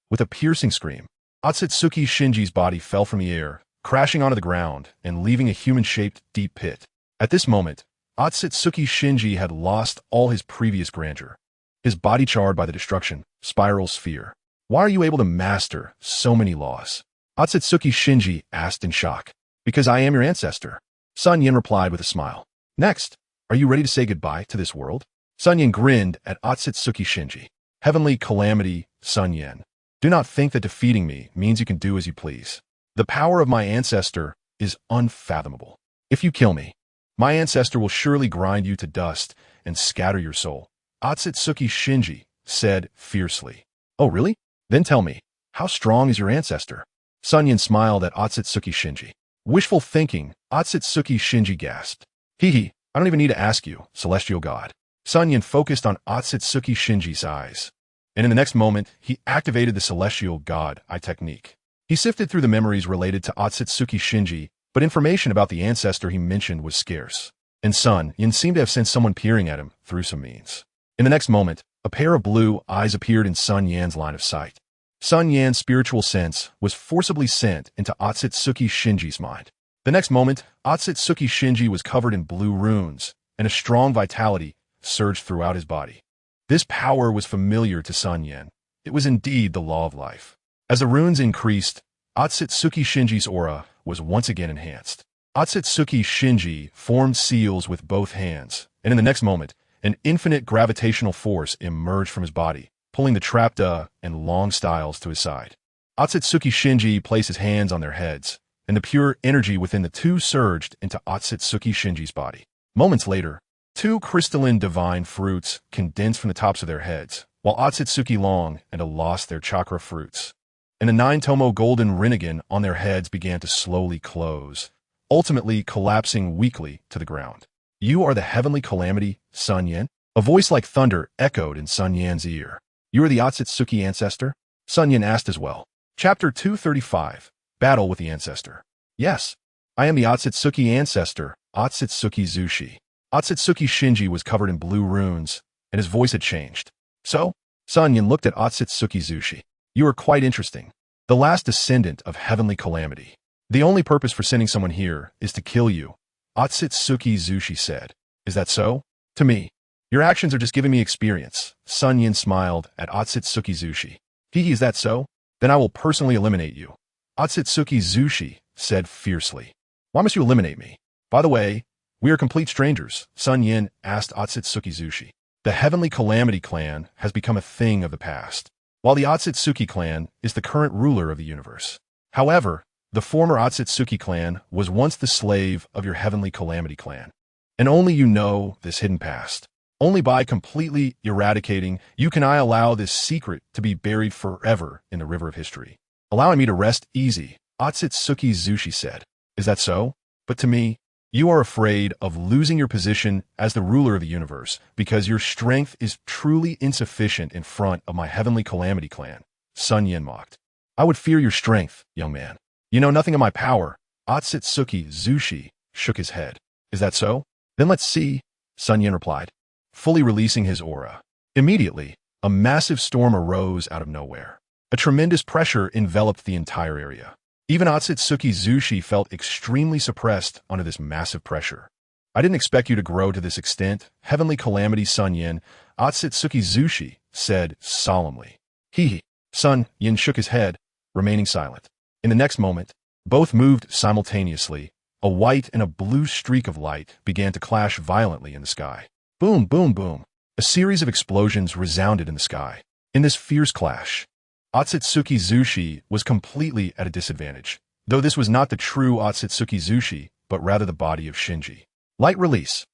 With a piercing scream, Otsutsuki Shinji's body fell from the air, crashing onto the ground and leaving a human-shaped deep pit. At this moment, Otsutsuki Shinji had lost all his previous grandeur, his body charred by the destruction, spiral sphere. Why are you able to master so many laws? Otsutsuki Shinji asked in shock. Because I am your ancestor. SunYan replied with a smile. Next, are you ready to say goodbye to this world? SunYan grinned at Otsutsuki Shinji. Heavenly calamity, SunYan. Do not think that defeating me means you can do as you please. The power of my ancestor is unfathomable. If you kill me, my ancestor will surely grind you to dust and scatter your soul. Otsutsuki Shinji said fiercely. Oh, really? Then tell me, how strong is your ancestor? SunYan smiled at Otsutsuki Shinji. Wishful thinking, Otsutsuki Shinji gasped. He, I don't even need to ask you, celestial god. SunYan focused on Otsutsuki Shinji's eyes. And in the next moment, he activated the celestial god eye technique. He sifted through the memories related to Otsutsuki Shinji, but information about the ancestor he mentioned was scarce. And SunYan seemed to have sensed someone peering at him through some means. In the next moment, a pair of blue eyes appeared in SunYan's line of sight. SunYan's spiritual sense was forcibly sent into Otsutsuki Shinji's mind. The next moment, Otsutsuki Shinji was covered in blue runes, and a strong vitality surged throughout his body. This power was familiar to SunYan. It was indeed the law of life. As the runes increased, Otsutsuki Shinji's aura was once again enhanced. Otsutsuki Shinji formed seals with both hands, and in the next moment, an infinite gravitational force emerged from his body, pulling the trapped and long styles to his side. Otsutsuki Shinji placed his hands on their heads, and the pure energy within the two surged into Otsutsuki Shinji's body. Moments later, two crystalline divine fruits condensed from the tops of their heads, while Otsutsuki Long and lost their chakra fruits. And the 9-tomo golden rinnegan on their heads began to slowly close, ultimately collapsing weakly to the ground. You are the heavenly calamity, SunYan? A voice like thunder echoed in SunYan's ear. You are the Otsutsuki ancestor? SunYan asked as well. Chapter 235, Battle with the Ancestor. Yes, I am the Otsutsuki ancestor, Otsutsuki Zushi. Otsutsuki Shinji was covered in blue runes, and his voice had changed. So? SunYan looked at Otsutsuki Zushi. You are quite interesting. The last descendant of heavenly calamity. The only purpose for sending someone here is to kill you, Otsutsuki Zushi said. Is that so? To me, your actions are just giving me experience. SunYan smiled at Otsutsuki Zushi. Is that so? Then I will personally eliminate you. Otsutsuki Zushi said fiercely. Why must you eliminate me? By the way, we are complete strangers, SunYan asked Otsutsuki Zushi. The Heavenly Calamity clan has become a thing of the past, while the Otsutsuki clan is the current ruler of the universe. However, the former Otsutsuki clan was once the slave of your Heavenly Calamity clan. And only you know this hidden past. Only by completely eradicating you can I allow this secret to be buried forever in the river of history. Allowing me to rest easy, Otsutsuki Zushi said. Is that so? But to me, you are afraid of losing your position as the ruler of the universe because your strength is truly insufficient in front of my Heavenly Calamity clan, SunYan mocked. I would fear your strength, young man. You know nothing of my power. Otsutsuki Zushi shook his head. Is that so? Then let's see, SunYan replied, fully releasing his aura. Immediately, a massive storm arose out of nowhere. A tremendous pressure enveloped the entire area. Even Otsutsuki Zushi felt extremely suppressed under this massive pressure. I didn't expect you to grow to this extent, Heavenly Calamity SunYan, Otsutsuki Zushi said solemnly. SunYan shook his head, remaining silent. In the next moment, both moved simultaneously. A white and a blue streak of light began to clash violently in the sky. Boom, boom, boom. A series of explosions resounded in the sky. In this fierce clash, Otsutsuki Zushi was completely at a disadvantage, though this was not the true Otsutsuki Zushi, but rather the body of Shinji. Light release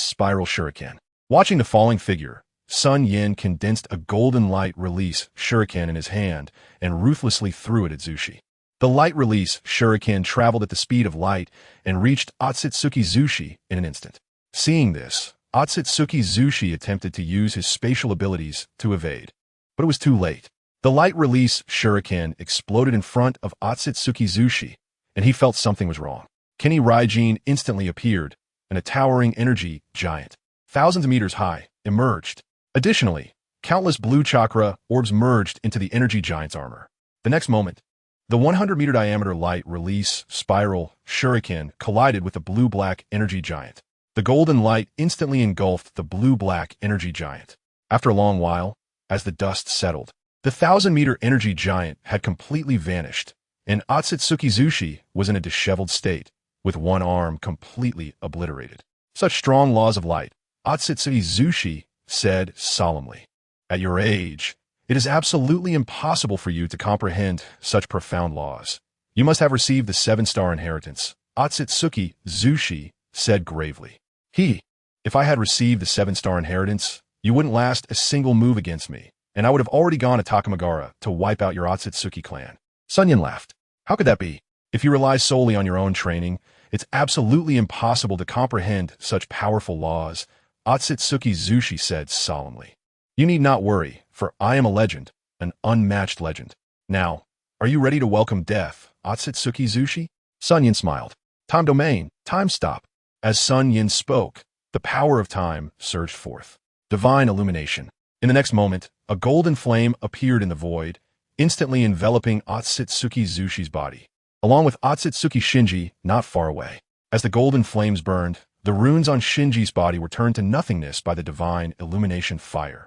spiral shuriken. Watching the falling figure, SunYan condensed a golden light release shuriken in his hand and ruthlessly threw it at Zushi. The light release shuriken traveled at the speed of light and reached Otsutsuki Zushi in an instant. Seeing this, Otsutsuki Zushi attempted to use his spatial abilities to evade, but it was too late. The light release shuriken exploded in front of Otsutsuki Zushi, and he felt something was wrong. Kenny Raijin instantly appeared, and a towering energy giant, thousands of meters high, emerged. Additionally, countless blue chakra orbs merged into the energy giant's armor. The next moment, the 100-meter diameter light release spiral shuriken collided with the blue-black energy giant. The golden light instantly engulfed the blue-black energy giant. After a long while, as the dust settled, the 1,000-meter energy giant had completely vanished, and Otsutsuki Zushi was in a disheveled state, with one arm completely obliterated. Such strong laws of light, Atsutsuki said solemnly. At your age, it is absolutely impossible for you to comprehend such profound laws. You must have received the 7-star inheritance, Atsutsuki said gravely. If I had received the 7-star inheritance, you wouldn't last a single move against me, and I would have already gone to Takamagara to wipe out your Atsutsuki clan. SunYan laughed. How could that be? If you rely solely on your own training, it's absolutely impossible to comprehend such powerful laws, Atsutsuki said solemnly. You need not worry, for I am a legend, an unmatched legend. Now, are you ready to welcome death, Atsutsuki? SunYan smiled. Time domain, time stop. As SunYan spoke, the power of time surged forth. Divine illumination. In the next moment, a golden flame appeared in the void, instantly enveloping Atsutsuki's body, along with Atsutsuki Shinji not far away. As the golden flames burned, the runes on Shinji's body were turned to nothingness by the divine illumination fire.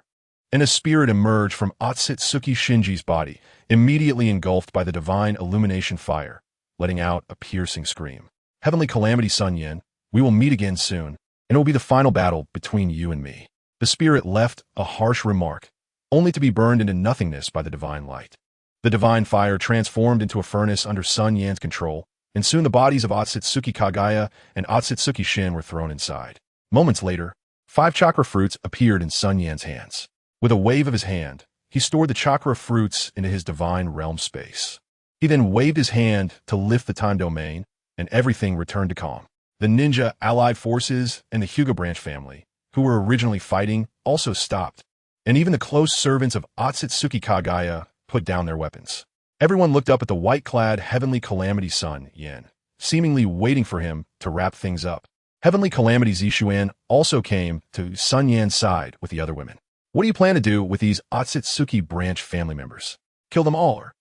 And a spirit emerged from Atsutsuki Shinji's body, immediately engulfed by the divine illumination fire, letting out a piercing scream. Heavenly Calamity SunYan, we will meet again soon, and it will be the final battle between you and me. The spirit left a harsh remark, only to be burned into nothingness by the divine light. The divine fire transformed into a furnace under SunYan's control, and soon the bodies of Atsutsuki Kagaya and Atsutsuki Shin were thrown inside. Moments later, 5 chakra fruits appeared in SunYan's hands. With a wave of his hand, he stored the chakra fruits into his divine realm space. He then waved his hand to lift the time domain, and everything returned to calm. The ninja allied forces and the Hyuga branch family, who were originally fighting, also stopped, and even the close servants of Atsutsuki Kagaya put down their weapons. Everyone looked up at the white-clad Heavenly Calamity SunYan, seemingly waiting for him to wrap things up. Heavenly Calamity Zishuan also came to SunYan's side with the other women. What do you plan to do with these Atsutsuki branch family members? Kill them all, or?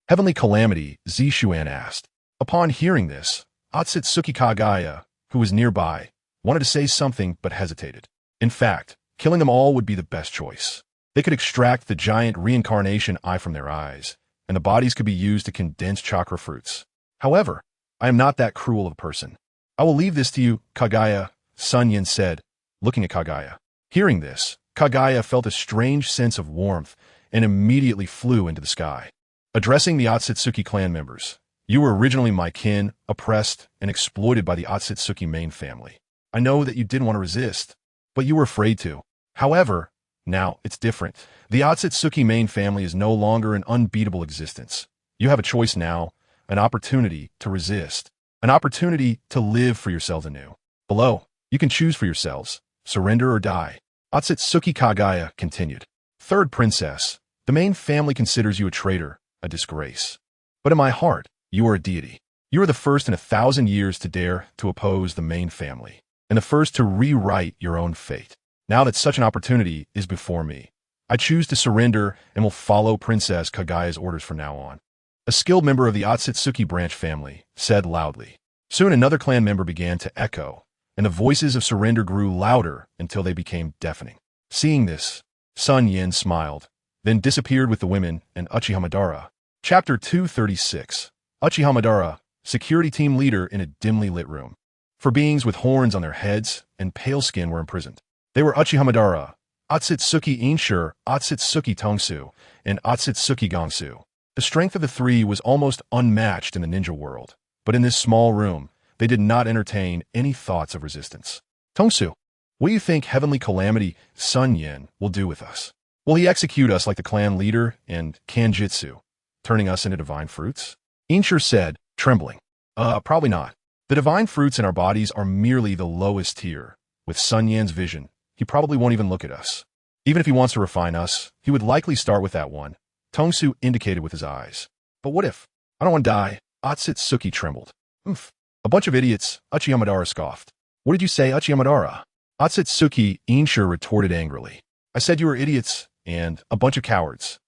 Heavenly Calamity Zishuan asked. Upon hearing this, Atsutsuki Kagaya, who was nearby, wanted to say something but hesitated. In fact, killing them all would be the best choice. They could extract the giant reincarnation eye from their eyes, and the bodies could be used to condense chakra fruits. However, I am not that cruel of a person. I will leave this to you, Kagaya, SunYan said, looking at Kagaya. Hearing this, Kagaya felt a strange sense of warmth and immediately flew into the sky. Addressing the Atsutsuki clan members, you were originally my kin, oppressed and exploited by the Atsutsuki main family. I know that you didn't want to resist, but you were afraid to. However, now it's different. The Atsutsuki main family is no longer an unbeatable existence. You have a choice now, an opportunity to resist, an opportunity to live for yourselves anew. Below, you can choose for yourselves, surrender or die. Atsutsuki Kagaya continued. Third princess, the main family considers you a traitor, a disgrace. But in my heart, you are a deity. You are the first in 1,000 years to dare to oppose the main family, and the first to rewrite your own fate. Now that such an opportunity is before me, I choose to surrender and will follow Princess Kagaya's orders from now on. A skilled member of the Atsutsuki branch family said loudly. Soon another clan member began to echo, and the voices of surrender grew louder until they became deafening. Seeing this, SunYan smiled, then disappeared with the women and Uchiha Madara. Chapter 236. Uchiha Madara, security team leader in a dimly lit room. 4 beings with horns on their heads and pale skin were imprisoned. They were Uchiha Madara, Atsutsuki Inshur, Atsutsuki Tongsu, and Atsutsuki Gongsu. The strength of the 3 was almost unmatched in the ninja world, but in this small room, they did not entertain any thoughts of resistance. Tongsu, what do you think Heavenly Calamity SunYan will do with us? Will he execute us like the clan leader and Kanjitsu, turning us into divine fruits? Inshur said, trembling. Probably not. The divine fruits in our bodies are merely the lowest tier. With SunYan's vision, he probably won't even look at us. Even if he wants to refine us, he would likely start with that one. Tongsu indicated with his eyes. But what if? I don't want to die. Atsutsuki trembled. Oof. A bunch of idiots, Uchiha Madara scoffed. What did you say, Uchiha Madara? Atsutsuki Inshur retorted angrily. I said you were idiots and a bunch of cowards.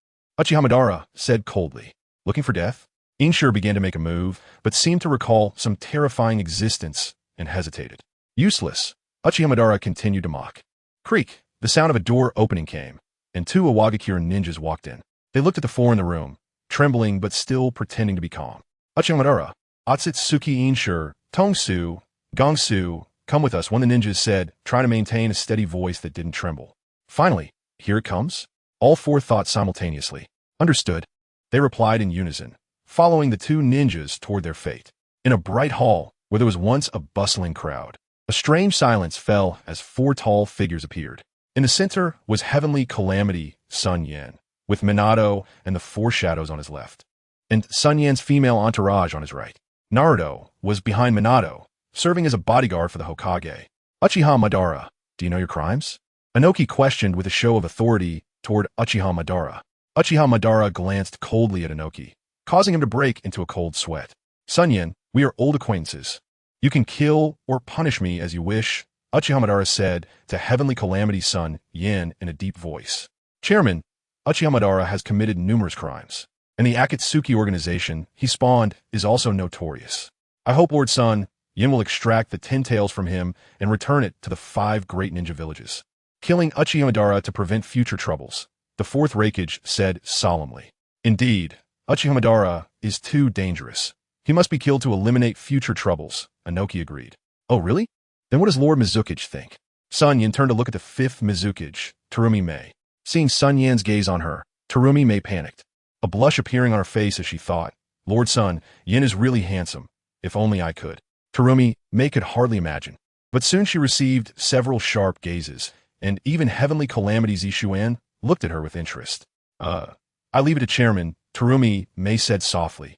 Uchiha Madara said coldly. Looking for death? Inshur began to make a move, but seemed to recall some terrifying existence and hesitated. Useless. Uchiha Madara continued to mock. Creak. The sound of a door opening came, and 2 Awagakure ninjas walked in. They looked at the 4 in the room, trembling but still pretending to be calm. Uchiha Madara, Atsutsuki Inshur Tongsu, Gongsu, come with us, one of the ninjas said, trying to maintain a steady voice that didn't tremble. Finally, here it comes? All four thought simultaneously. Understood. They replied in unison, following the two ninjas toward their fate. In a bright hall, where there was once a bustling crowd, a strange silence fell as four tall figures appeared. In the center was heavenly calamity SunYan, with Minato and the four shadows on his left, and SunYan's female entourage on his right. Naruto was behind Minato, serving as a bodyguard for the Hokage. Uchiha Madara, do you know your crimes? Inoki questioned with a show of authority toward Uchiha Madara. Uchiha Madara glanced coldly at Inoki, causing him to break into a cold sweat. SunYan, we are old acquaintances. You can kill or punish me as you wish, Uchiha Madara said to Heavenly Calamity SunYan in a deep voice. Chairman, Uchiha Madara has committed numerous crimes, and the Akatsuki organization he spawned is also notorious. I hope Lord SunYan will extract the 10 tails from him and return it to the 5 great ninja villages, killing Uchiha Madara to prevent future troubles, the fourth Raikage said solemnly. Indeed, Uchiha Madara is too dangerous. He must be killed to eliminate future troubles, Inoki agreed. Oh really? Then what does Lord Mizukage think? SunYan turned to look at the fifth Mizukage, Terumi Mei. Seeing SunYan's gaze on her, Terumi Mei panicked, a blush appearing on her face as she thought, Lord SunYan is really handsome, if only I could. Terumi Mei could hardly imagine. But soon she received several sharp gazes, and even Heavenly Calamity Zishuan looked at her with interest. I leave it to Chairman, Terumi Mei said softly.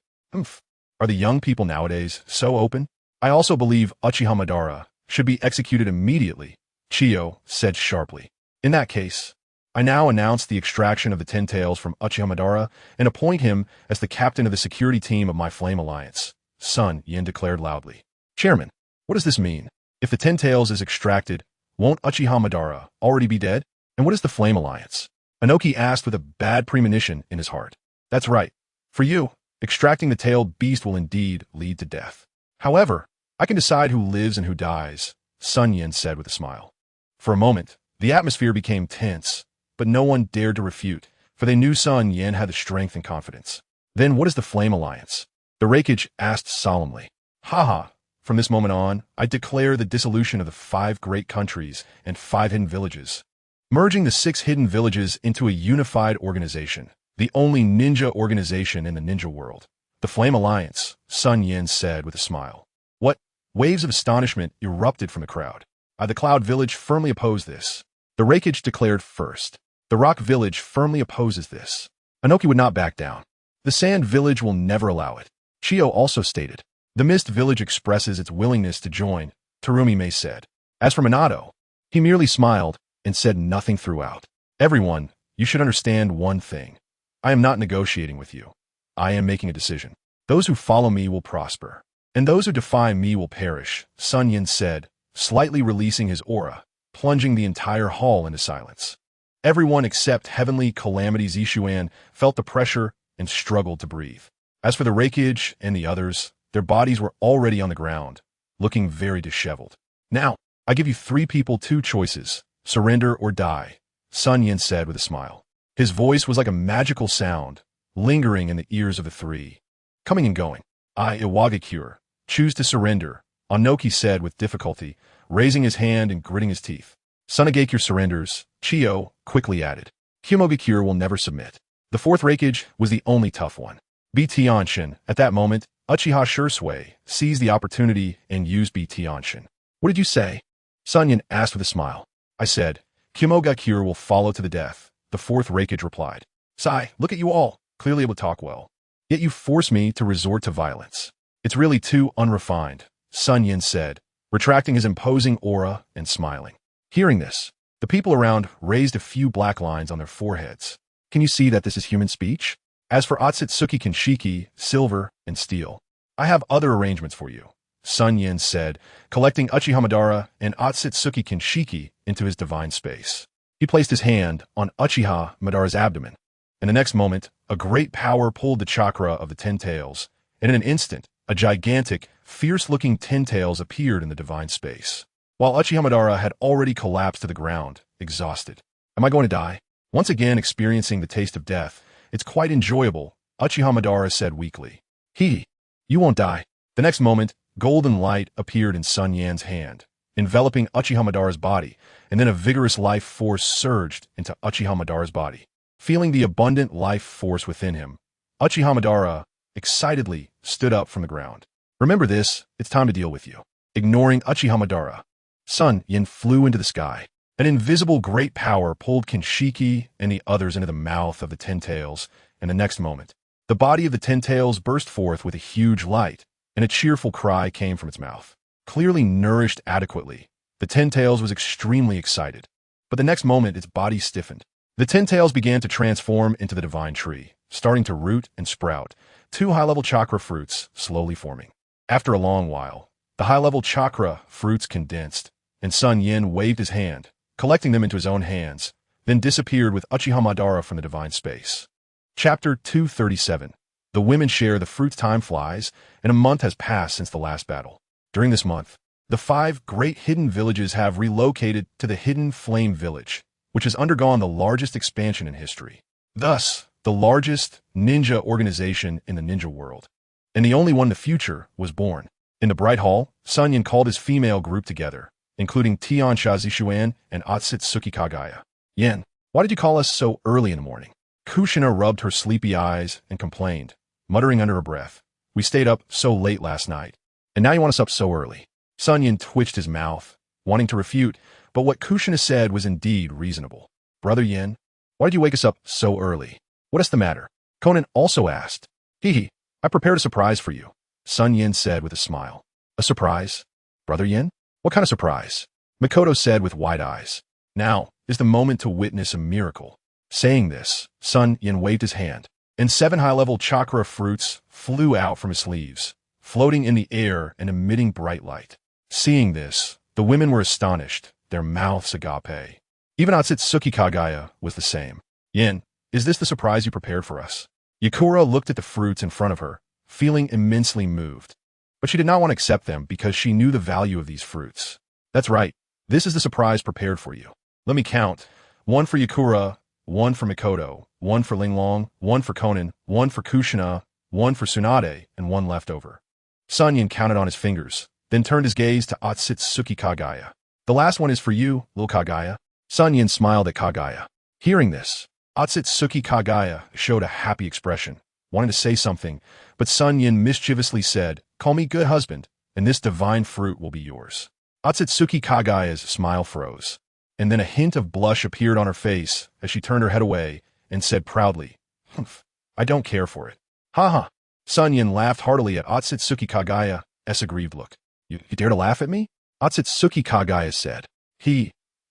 Are the young people nowadays so open? I also believe Uchiha Madara should be executed immediately, Chiyo said sharply. In that case, I now announce the extraction of the 10 tails from Uchiha Madara and appoint him as the captain of the security team of my Flame Alliance, SunYan declared loudly. Chairman, what does this mean? If the 10 tails is extracted, won't Uchiha Madara already be dead? And what is the Flame Alliance? Inoki asked with a bad premonition in his heart. That's right. For you, extracting the tailed beast will indeed lead to death. However, I can decide who lives and who dies, SunYan said with a smile. For a moment, the atmosphere became tense, but no one dared to refute, for they knew SunYan had the strength and confidence. Then what is the Flame Alliance? The Raikage asked solemnly. Haha, from this moment on, I declare the dissolution of the 5 great countries and 5 hidden villages, merging the 6 hidden villages into a unified organization, the only ninja organization in the ninja world. The Flame Alliance, SunYan said with a smile. What? Waves of astonishment erupted from the crowd. The Cloud Village firmly opposed this. The Raikage declared first. The Rock Village firmly opposes this. Inoki would not back down. The Sand Village will never allow it. Chiyo also stated. The Mist Village expresses its willingness to join, Terumi Mei said. As for Minato, he merely smiled and said nothing throughout. Everyone, you should understand one thing. I am not negotiating with you. I am making a decision. Those who follow me will prosper, and those who defy me will perish, SunYan said, slightly releasing his aura, plunging the entire hall into silence. Everyone except Heavenly Calamity Zishuan felt the pressure and struggled to breathe. As for the Raikage and the others, their bodies were already on the ground, looking very disheveled. Now, I give you 3 people 2 choices, surrender or die, SunYan said with a smile. His voice was like a magical sound, lingering in the ears of the 3. Coming and going. I, Iwagakure, choose to surrender, Inoki said with difficulty, raising his hand and gritting his teeth. Sunagakure surrenders, Chiyo quickly added. Kumogakure will never submit. The 4th Raikage was the only tough one. BT Onshin, at that moment, Uchiha Shursui seized the opportunity and used BT Onshin. What did you say? SunYan asked with a smile. I said, Kumogakure will follow to the death, the 4th Raikage replied. Sai, look at you all, clearly able to talk well. Yet you force me to resort to violence. It's really too unrefined, SunYan said, retracting his imposing aura and smiling. Hearing this, the people around raised a few black lines on their foreheads. Can you see that this is human speech? As for Otsutsuki Kinshiki, silver, and steel, I have other arrangements for you, SunYan said, collecting Uchiha Madara and Otsutsuki Kinshiki into his divine space. He placed his hand on Uchiha Madara's abdomen. In the next moment, a great power pulled the chakra of the 10 tails, and in an instant, a gigantic, fierce-looking 10 tails appeared in the divine space. While Uchiha Madara had already collapsed to the ground, exhausted. Am I going to die? Once again experiencing the taste of death, it's quite enjoyable, Uchiha Madara said weakly. You won't die. The next moment, golden light appeared in SunYan's hand, enveloping Uchiha Madara's body, and then a vigorous life force surged into Uchiha Madara's body. Feeling the abundant life force within him, Uchiha Madara excitedly stood up from the ground. Remember this, it's time to deal with you. Ignoring Uchiha Madara, SunYan flew into the sky. An invisible great power pulled Kinshiki and the others into the mouth of the Ten Tails, and the next moment, the body of the Ten Tails burst forth with a huge light, and a cheerful cry came from its mouth. Clearly nourished adequately, the Ten Tails was extremely excited. But the next moment, its body stiffened. The Ten Tails began to transform into the divine tree, starting to root and sprout, 2 high-level chakra fruits slowly forming. After a long while, the high-level chakra fruits condensed, and SunYan waved his hand, collecting them into his own hands, then disappeared with Uchiha Madara from the divine space. Chapter 237. The women share the fruit. Time flies, and a month has passed since the last battle. During this month, the 5 great hidden villages have relocated to the Hidden Flame Village, which has undergone the largest expansion in history. Thus, the largest ninja organization in the ninja world, and the only one in the future, was born. In the Bright Hall, SunYan called his female group together, including Tiansha Zishuan and Otsutsuki Kagaya. Yen, why did you call us so early in the morning? Kushina rubbed her sleepy eyes and complained, muttering under her breath, we stayed up so late last night, and now you want us up so early. SunYan twitched his mouth, wanting to refute, but what Kushina said was indeed reasonable. Brother Yen, why did you wake us up so early? What is the matter? Conan also asked. He, I prepared a surprise for you, SunYan said with a smile. A surprise? Brother Yen? What kind of surprise? Mikoto said with wide eyes. Now is the moment to witness a miracle. Saying this, SunYan waved his hand, and 7 high-level chakra fruits flew out from his sleeves, floating in the air and emitting bright light. Seeing this, the women were astonished, their mouths agape. Even Otsutsuki Kagaya was the same. Yen, is this the surprise you prepared for us? Yakura looked at the fruits in front of her, feeling immensely moved. But she did not want to accept them because she knew the value of these fruits. That's right, this is the surprise prepared for you. Let me count. 1 for Yakura, 1 for Mikoto, 1 for Linglong, 1 for Conan, 1 for Kushina, 1 for Tsunade, and 1 left over. SunYan counted on his fingers, then turned his gaze to Otsutsuki Kagaya. The last one is for you, little Kagaya. SunYan smiled at Kagaya. Hearing this, Otsutsuki Kagaya showed a happy expression, wanting to say something, but SunYan mischievously said, call me good husband, and this divine fruit will be yours. Otsutsuki Kagaya's smile froze, and then a hint of blush appeared on her face as she turned her head away and said proudly, Humph, I don't care for it. Ha ha. SunYan laughed heartily at Otsutsuki Kagaya's aggrieved look. You dare to laugh at me? Otsutsuki Kagaya said.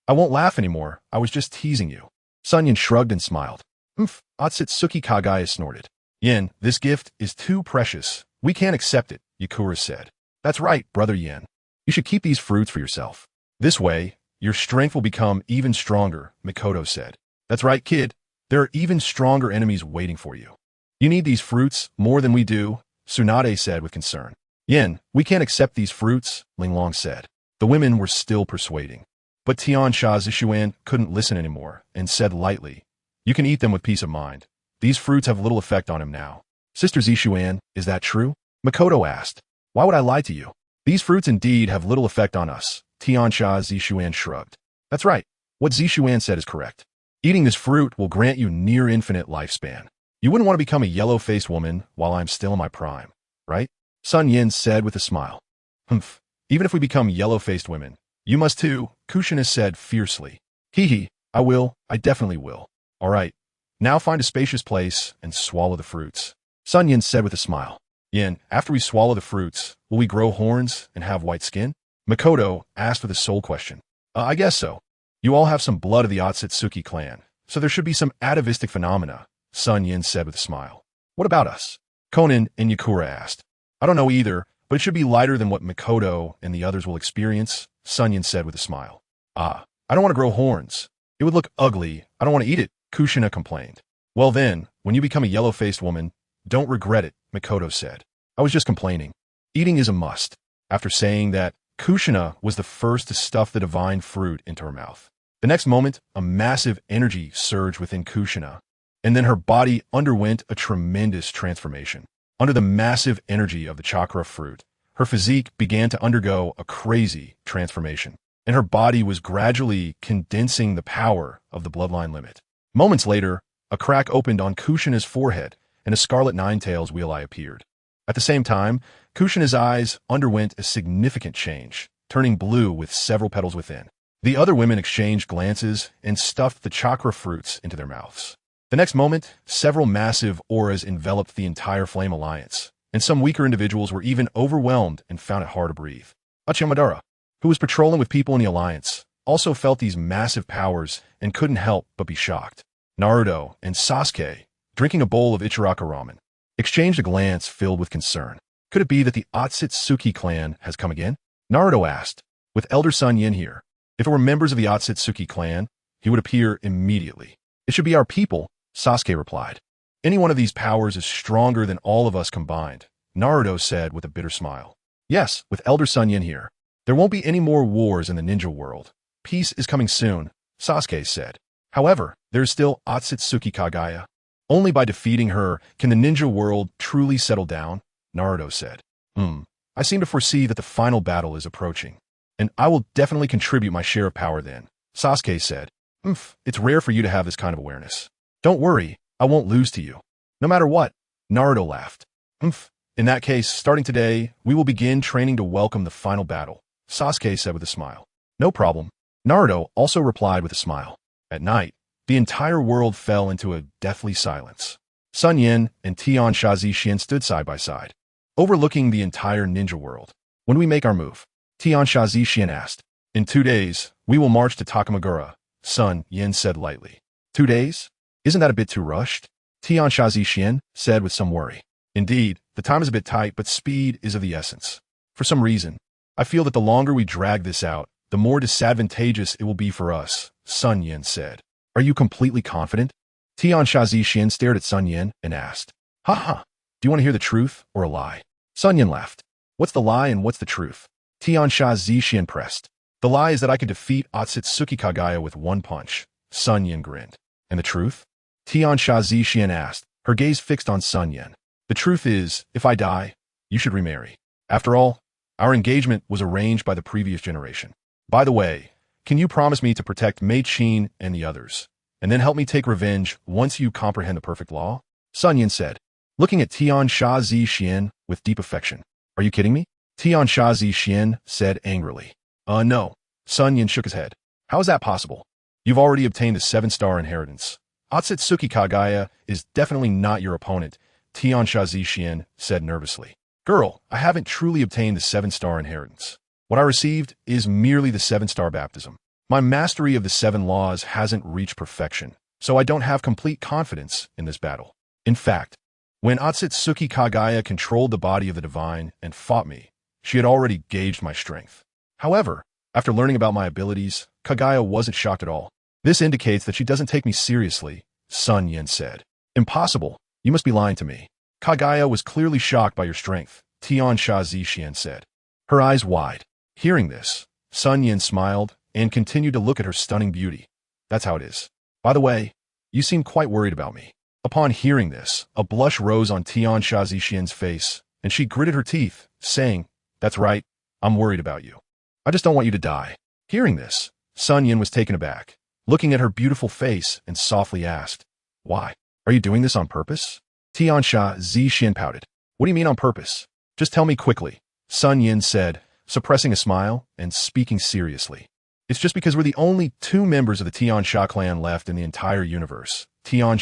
I won't laugh anymore, I was just teasing you. SunYan shrugged and smiled. Humph, Otsutsuki Kagaya snorted. Yen, this gift is too precious. We can't accept it, Yakura said. That's right, brother Yen. You should keep these fruits for yourself. This way, your strength will become even stronger, Mikoto said. That's right, kid. There are even stronger enemies waiting for you. You need these fruits more than we do, Tsunade said with concern. Yen, we can't accept these fruits, Linglong said. The women were still persuading. But Tiansha Zishuan couldn't listen anymore and said lightly, you can eat them with peace of mind. These fruits have little effect on him now. Sister Zishuan, is that true? Mikoto asked. Why would I lie to you? These fruits indeed have little effect on us, Tiansha Zishuan shrugged. That's right. What Zishuan said is correct. Eating this fruit will grant you near infinite lifespan. You wouldn't want to become a yellow-faced woman while I'm still in my prime, right? SunYan said with a smile. Humph. Even if we become yellow-faced women, you must too, Kushina said fiercely. I will, I definitely will. All right. Now find a spacious place and swallow the fruits. SunYan said with a smile. Yen, after we swallow the fruits, will we grow horns and have white skin? Mikoto asked with a sole question. I guess so. You all have some blood of the Otsutsuki clan, so there should be some atavistic phenomena, SunYan said with a smile. What about us? Conan and Yakura asked. I don't know either, but it should be lighter than what Mikoto and the others will experience, SunYan said with a smile. I don't want to grow horns. It would look ugly. I don't want to eat it, Kushina complained. Well then, when you become a yellow-faced woman, don't regret it, Mikoto said. I was just complaining. Eating is a must. After saying that, Kushina was the first to stuff the divine fruit into her mouth. The next moment, a massive energy surged within Kushina, and then her body underwent a tremendous transformation. Under the massive energy of the chakra fruit, her physique began to undergo a crazy transformation, and her body was gradually condensing the power of the bloodline limit. Moments later, a crack opened on Kushina's forehead, and a scarlet nine-tails wheel eye appeared. At the same time, Kushina's eyes underwent a significant change, turning blue with several petals within. The other women exchanged glances and stuffed the chakra fruits into their mouths. The next moment, several massive auras enveloped the entire Flame Alliance, and some weaker individuals were even overwhelmed and found it hard to breathe. Uchiha, who was patrolling with people in the Alliance, also felt these massive powers and couldn't help but be shocked. Naruto and Sasuke, drinking a bowl of Ichiraka ramen, exchanged a glance filled with concern. Could it be that the Otsutsuki clan has come again? Naruto asked, with Elder SunYan here. If it were members of the Otsutsuki clan, he would appear immediately. It should be our people, Sasuke replied. Any one of these powers is stronger than all of us combined, Naruto said with a bitter smile. Yes, with Elder SunYan here. There won't be any more wars in the ninja world. Peace is coming soon, Sasuke said. However, there is still Otsutsuki Kaguya. Only by defeating her can the ninja world truly settle down, Naruto said. I seem to foresee that the final battle is approaching, and I will definitely contribute my share of power then, Sasuke said. It's rare for you to have this kind of awareness. Don't worry, I won't lose to you. No matter what, Naruto laughed. In that case, starting today, we will begin training to welcome the final battle, Sasuke said with a smile. No problem. Naruto also replied with a smile. At night, the entire world fell into a deathly silence. SunYan and Tian stood side by side, overlooking the entire ninja world. When we make our move, Tian asked. In 2 days, we will march to Takamagura, SunYan said lightly. 2 days? Isn't that a bit too rushed? Tian said with some worry. Indeed, the time is a bit tight, but speed is of the essence. For some reason, I feel that the longer we drag this out, the more disadvantageous it will be for us, SunYan said. Are you completely confident? Tian stared at SunYan and asked. Ha. Do you want to hear the truth or a lie? SunYan laughed. What's the lie and what's the truth? Tian pressed. The lie is that I could defeat Otsutsuki Kaguya with one punch. SunYan grinned. And the truth? Tian asked, her gaze fixed on SunYan. The truth is, if I die, you should remarry. After all, our engagement was arranged by the previous generation. By the way, can you promise me to protect Mei Qin and the others, and then help me take revenge once you comprehend the perfect law? SunYan said, looking at Tian with deep affection. Are you kidding me? Tian said angrily. No. SunYan shook his head. How is that possible? You've already obtained the 7-star inheritance. Otsutsuki Kaguya is definitely not your opponent, Tian said nervously. Girl, I haven't truly obtained the 7-star inheritance. What I received is merely the 7-star baptism. My mastery of the 7 laws hasn't reached perfection, so I don't have complete confidence in this battle. In fact, when Otsutsuki Kaguya controlled the body of the divine and fought me, she had already gauged my strength. However, after learning about my abilities, Kaguya wasn't shocked at all. This indicates that she doesn't take me seriously, SunYan said. Impossible. You must be lying to me. Kaguya was clearly shocked by your strength, Tian said. Her eyes wide. Hearing this, SunYan smiled and continued to look at her stunning beauty. That's how it is. By the way, you seem quite worried about me. Upon hearing this, a blush rose on Tian face, and she gritted her teeth, saying, That's right, I'm worried about you. I just don't want you to die. Hearing this, SunYan was taken aback, looking at her beautiful face and softly asked, Why? Are you doing this on purpose? Tian pouted. What do you mean on purpose? Just tell me quickly, SunYan said, suppressing a smile and speaking seriously. It's just because we're the only 2 members of the Tian clan left in the entire universe, Tian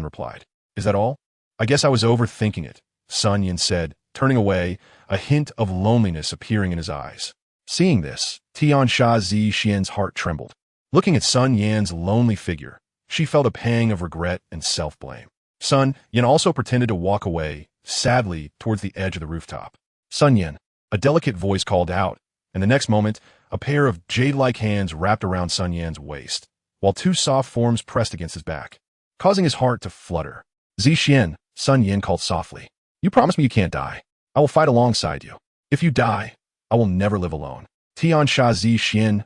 replied. Is that all? I guess I was overthinking it, SunYan said, turning away, a hint of loneliness appearing in his eyes. Seeing this, Tian heart trembled. Looking at SunYan's lonely figure, she felt a pang of regret and self-blame. SunYan also pretended to walk away, sadly, towards the edge of the rooftop. SunYan, a delicate voice called out, and the next moment, a pair of jade-like hands wrapped around SunYan's waist, while 2 soft forms pressed against his back, causing his heart to flutter. SunYan called softly. You promise me you can't die. I will fight alongside you. If you die, I will never live alone. Tian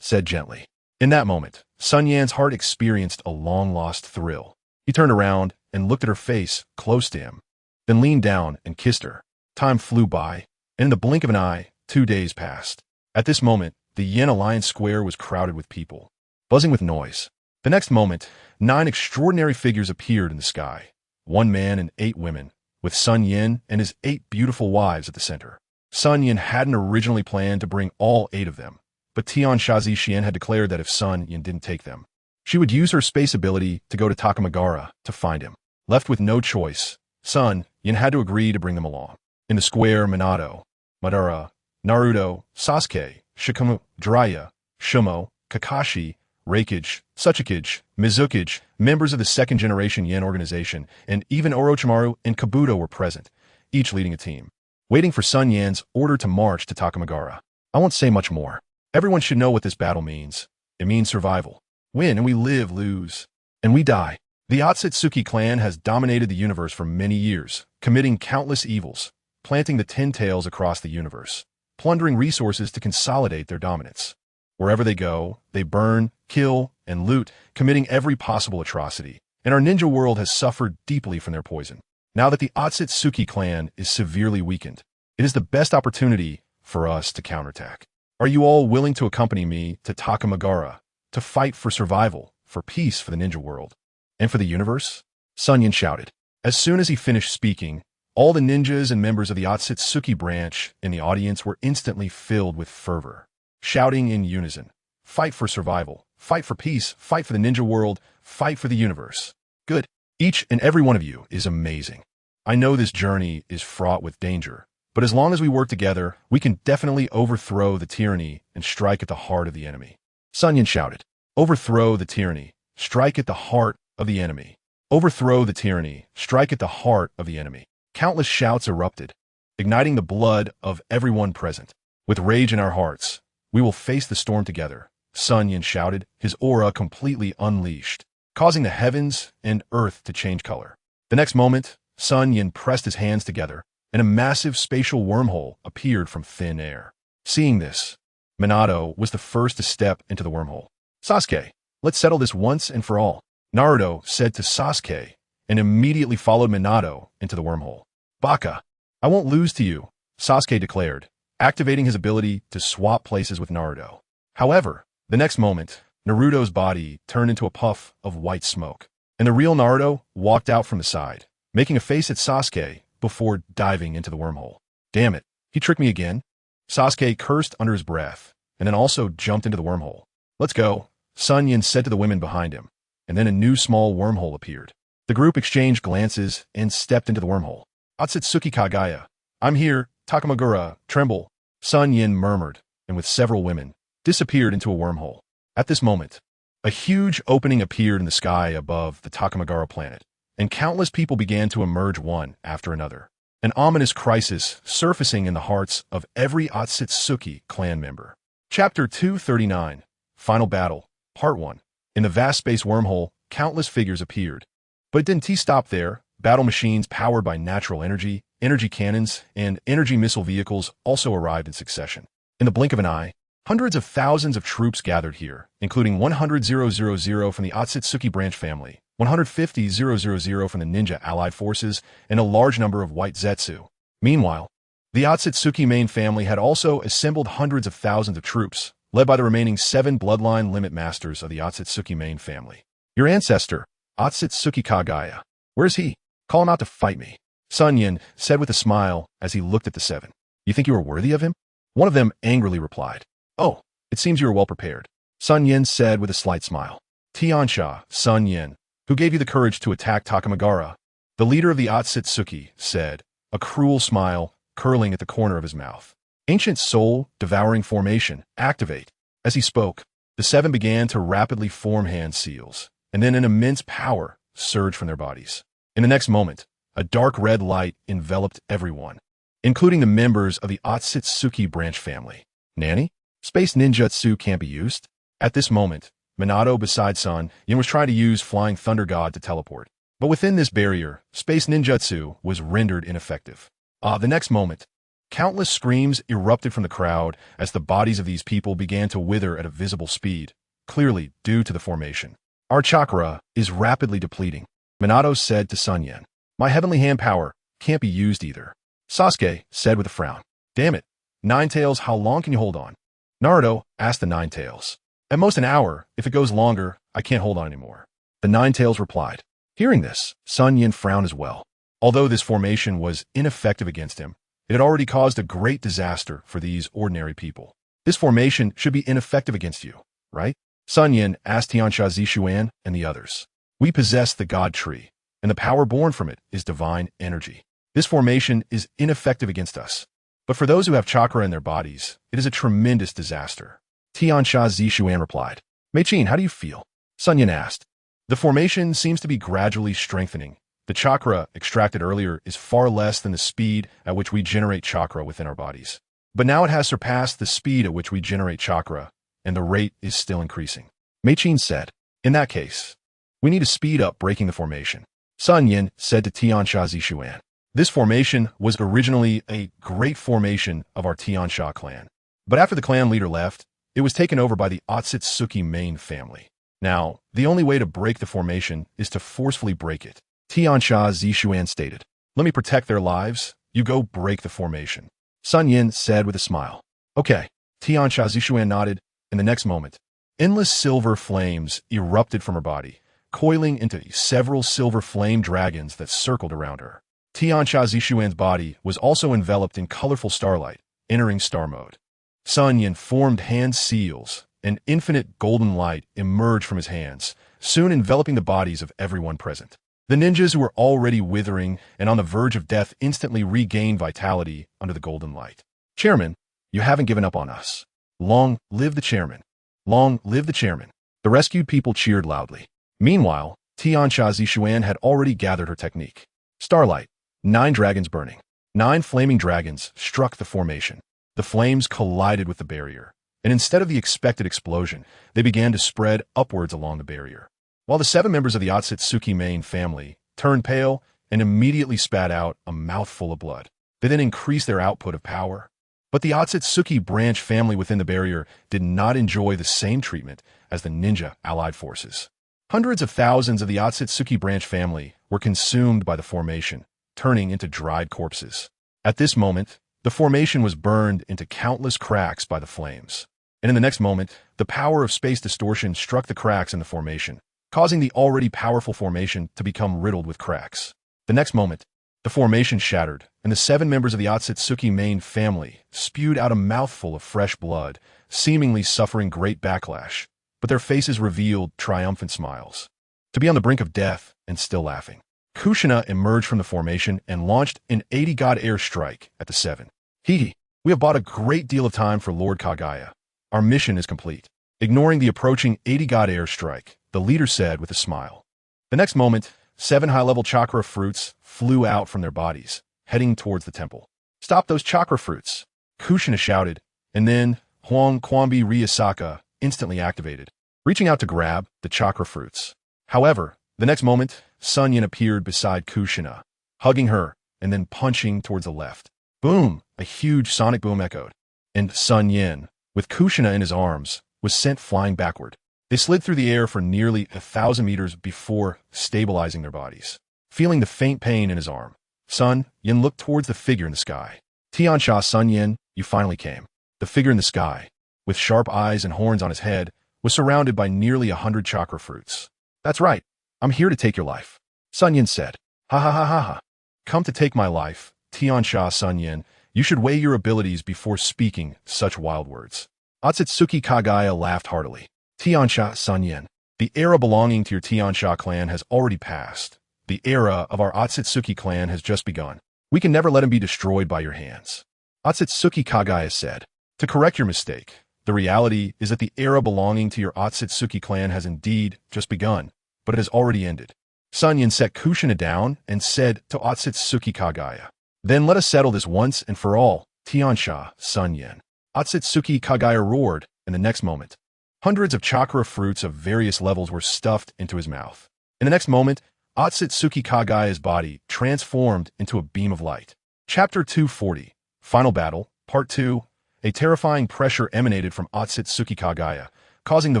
said gently. In that moment, SunYan's heart experienced a long-lost thrill. He turned around and looked at her face close to him, then leaned down and kissed her. Time flew by, and in the blink of an eye, 2 days passed. At this moment, the Yin Alliance Square was crowded with people, buzzing with noise. The next moment, 9 extraordinary figures appeared in the sky, 1 man and 8 women, with SunYan and his 8 beautiful wives at the center. SunYan hadn't originally planned to bring all 8 of them, but Tian Shazi had declared that if SunYan didn't take them, she would use her space ability to go to Takamagara to find him. Left with no choice, SunYan had to agree to bring them along. In the square, Minato, Madara, Naruto, Sasuke, Shikamaru, Jiraiya, Shumo, Kakashi, Raikage, Tsuchikage, Mizukage, members of the second-generation Yin organization, and even Orochimaru and Kabuto were present, each leading a team, waiting for SunYan's order to march to Takamagara. I won't say much more. Everyone should know what this battle means. It means survival. Win and we live, lose and we die. The Otsutsuki clan has dominated the universe for many years, committing countless evils, planting the 10 tails across the universe, plundering resources to consolidate their dominance. Wherever they go, they burn, kill, and loot, committing every possible atrocity, and our ninja world has suffered deeply from their poison. Now that the Otsutsuki clan is severely weakened, it is the best opportunity for us to counterattack. Are you all willing to accompany me to Takamagara, to fight for survival, for peace for the ninja world, and for the universe? SunYan shouted. As soon as he finished speaking, all the ninjas and members of the Otsutsuki branch in the audience were instantly filled with fervor, shouting in unison, "Fight for survival, fight for peace, fight for the ninja world, fight for the universe." Good. Each and every one of you is amazing. I know this journey is fraught with danger, but as long as we work together, we can definitely overthrow the tyranny and strike at the heart of the enemy. SunYan shouted, "Overthrow the tyranny, strike at the heart of the enemy. Overthrow the tyranny, strike at the heart of the enemy." Countless shouts erupted, igniting the blood of everyone present. With rage in our hearts, we will face the storm together, SunYan shouted, his aura completely unleashed, causing the heavens and earth to change color. The next moment, SunYan pressed his hands together, and a massive spatial wormhole appeared from thin air. Seeing this, Minato was the first to step into the wormhole. "Sasuke, let's settle this once and for all," Naruto said to Sasuke, and immediately followed Minato into the wormhole. "Baka, I won't lose to you," Sasuke declared, activating his ability to swap places with Naruto. However, the next moment, Naruto's body turned into a puff of white smoke, and the real Naruto walked out from the side, making a face at Sasuke before diving into the wormhole. "Damn it, he tricked me again," Sasuke cursed under his breath, and then also jumped into the wormhole. "Let's go," SunYan said to the women behind him, and then a new small wormhole appeared. The group exchanged glances and stepped into the wormhole. "Otsutsuki Kagaya, I'm here, Takamagara, tremble," SunYan murmured, and with several women, disappeared into a wormhole. At this moment, a huge opening appeared in the sky above the Takamagara planet, and countless people began to emerge one after another. An ominous crisis surfacing in the hearts of every Otsutsuki clan member. Chapter 239, Final Battle, Part 1. In the vast space wormhole, countless figures appeared. But it didn't stop there. Battle machines powered by natural energy, energy cannons, and energy missile vehicles also arrived in succession. In the blink of an eye, hundreds of thousands of troops gathered here, including 100,000 from the Otsutsuki branch family, 150,000 from the Ninja Allied Forces, and a large number of white Zetsu. Meanwhile, the Otsutsuki main family had also assembled hundreds of thousands of troops, led by the remaining 7 bloodline limit masters of the Otsutsuki main family. "Your ancestor, Otsutsuki Kagaya. Where's he? Call him out to fight me," SunYan said with a smile as he looked at the 7. "You think you are worthy of him?" One of them angrily replied. "Oh, it seems you are well prepared," SunYan said with a slight smile. "Tiansha, SunYan, who gave you the courage to attack Takamagara?" The leader of the Otsutsuki said, a cruel smile curling at the corner of his mouth. "Ancient soul, devouring formation, activate." As he spoke, the 7 began to rapidly form hand seals, and then an immense power surged from their bodies. In the next moment, a dark red light enveloped everyone, including the members of the Otsutsuki branch family. "Nanny? Space ninjutsu can't be used?" At this moment, Minato beside SunYan was trying to use Flying Thunder God to teleport. But within this barrier, space ninjutsu was rendered ineffective. The next moment, countless screams erupted from the crowd as the bodies of these people began to wither at a visible speed, clearly due to the formation. "Our chakra is rapidly depleting," Minato said to SunYan. "My heavenly hand power can't be used either," Sasuke said with a frown. Damn it. Nine Tails, how long can you hold on? Naruto asked the Nine Tails. At most an hour. If it goes longer, I can't hold on anymore. The Nine Tails replied. Hearing this, SunYan frowned as well. Although this formation was ineffective against him, it had already caused a great disaster for these ordinary people. This formation should be ineffective against you, right? SunYan asked Tiansha and the others. We possess the God Tree, and the power born from it is divine energy. This formation is ineffective against us. But for those who have chakra in their bodies, it is a tremendous disaster. Tiansha replied. Mei-chin, how do you feel? SunYan asked. The formation seems to be gradually strengthening. The chakra extracted earlier is far less than the speed at which we generate chakra within our bodies. But now it has surpassed the speed at which we generate chakra, and the rate is still increasing. Mei-chin said. In that case, we need to speed up breaking the formation. SunYan said to Tiansha. This formation was originally a great formation of our Tiansha clan. But after the clan leader left, it was taken over by the Otsutsuki main family. Now, the only way to break the formation is to forcefully break it. Tiansha stated. Let me protect their lives. You go break the formation. SunYan said with a smile. Okay. Tiansha nodded, and the next moment, endless silver flames erupted from her body, coiling into several silver flame dragons that circled around her. Tiansha body was also enveloped in colorful starlight, entering star mode. SunYan formed hand seals, and infinite golden light emerged from his hands, soon enveloping the bodies of everyone present. The ninjas who were already withering and on the verge of death instantly regained vitality under the golden light. Chairman, you haven't given up on us. Long live the chairman. Long live the chairman. The rescued people cheered loudly. Meanwhile, Tiansha had already gathered her technique. Starlight. 9 dragons burning. 9 flaming dragons struck the formation. The flames collided with the barrier, and instead of the expected explosion, they began to spread upwards along the barrier. While the 7 members of the Otsutsuki main family turned pale and immediately spat out a mouthful of blood. They then increased their output of power. But the Otsutsuki branch family within the barrier did not enjoy the same treatment as the ninja allied forces. Hundreds of thousands of the Otsutsuki branch family were consumed by the formation, turning into dried corpses. At this moment, the formation was burned into countless cracks by the flames. And in the next moment, the power of space distortion struck the cracks in the formation, causing the already powerful formation to become riddled with cracks. The next moment, the formation shattered, and the 7 members of the Otsutsuki main family spewed out a mouthful of fresh blood, seemingly suffering great backlash, but their faces revealed triumphant smiles. To be on the brink of death and still laughing. Kushina emerged from the formation and launched an 80-god air strike at the 7. He, we have bought a great deal of time for Lord Kagaya. Our mission is complete. Ignoring the approaching 80-god air strike, the leader said with a smile. The next moment, 7 high-level chakra fruits flew out from their bodies, heading towards the temple. Stop those chakra fruits! Kushina shouted, and then Huang Kwambi Ryasaka instantly activated, reaching out to grab the chakra fruits. However, the next moment, SunYan appeared beside Kushina, hugging her and then punching towards the left. Boom! A huge sonic boom echoed, and SunYan, with Kushina in his arms, was sent flying backward. They slid through the air for nearly 1,000 meters before stabilizing their bodies. Feeling the faint pain in his arm, SunYan looked towards the figure in the sky. Tiansha SunYan, you finally came. The figure in the sky, with sharp eyes and horns on his head, was surrounded by nearly 100 chakra fruits. That's right. I'm here to take your life. SunYan said. Ha ha ha ha ha. Come to take my life, Tiansha SunYan. You should weigh your abilities before speaking such wild words. Otsutsuki Kagaya laughed heartily. Tiansha SunYan. The era belonging to your Tiansha clan has already passed. The era of our Otsutsuki clan has just begun. We can never let him be destroyed by your hands. Otsutsuki Kagaya said. To correct your mistake, the reality is that the era belonging to your Otsutsuki clan has indeed just begun, but it has already ended. SunYan set Kushina down and said to Otsutsuki Kagaya. Then let us settle this once and for all, Tiansha SunYan. Otsutsuki Kagaya roared, and the next moment, hundreds of chakra fruits of various levels were stuffed into his mouth. In the next moment, Otsutsuki Kagaya's body transformed into a beam of light. Chapter 240, Final Battle, Part 2. A terrifying pressure emanated from Otsutsuki Kagaya, causing the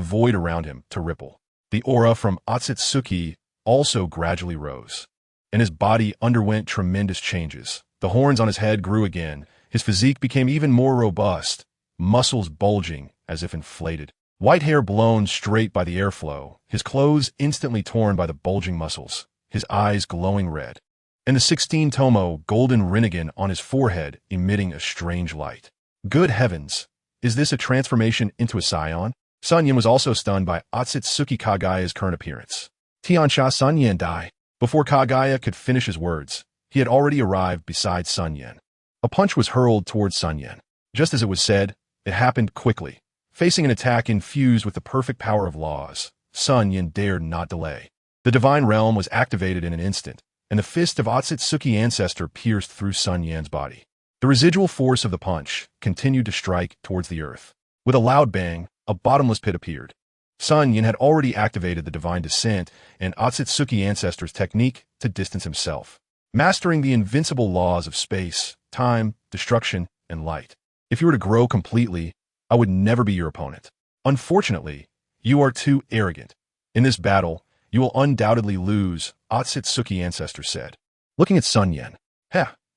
void around him to ripple. The aura from Otsutsuki also gradually rose, and his body underwent tremendous changes. The horns on his head grew again, His physique became even more robust, muscles bulging as if inflated. White hair blown straight by the airflow, his clothes instantly torn by the bulging muscles, his eyes glowing red, and the 16-tomo golden rinnegan on his forehead emitting a strange light. Good heavens! Is this a transformation into a scion? SunYan was also stunned by Otsutsuki Kagaya's current appearance. Tiansha SunYan die. Before Kagaya could finish his words, he had already arrived beside SunYan. A punch was hurled towards SunYan. Just as it was said, it happened quickly. Facing an attack infused with the perfect power of laws, SunYan dared not delay. The divine realm was activated in an instant, and the fist of Otsutsuki ancestor pierced through SunYan's body. The residual force of the punch continued to strike towards the earth. With a loud bang, a bottomless pit appeared. SunYan had already activated the divine descent and Otsutsuki ancestor's technique to distance himself, mastering the invincible laws of space, time, destruction, and light. If you were to grow completely, I would never be your opponent. Unfortunately, you are too arrogant. In this battle, you will undoubtedly lose, Otsutsuki ancestor said. Looking at SunYan.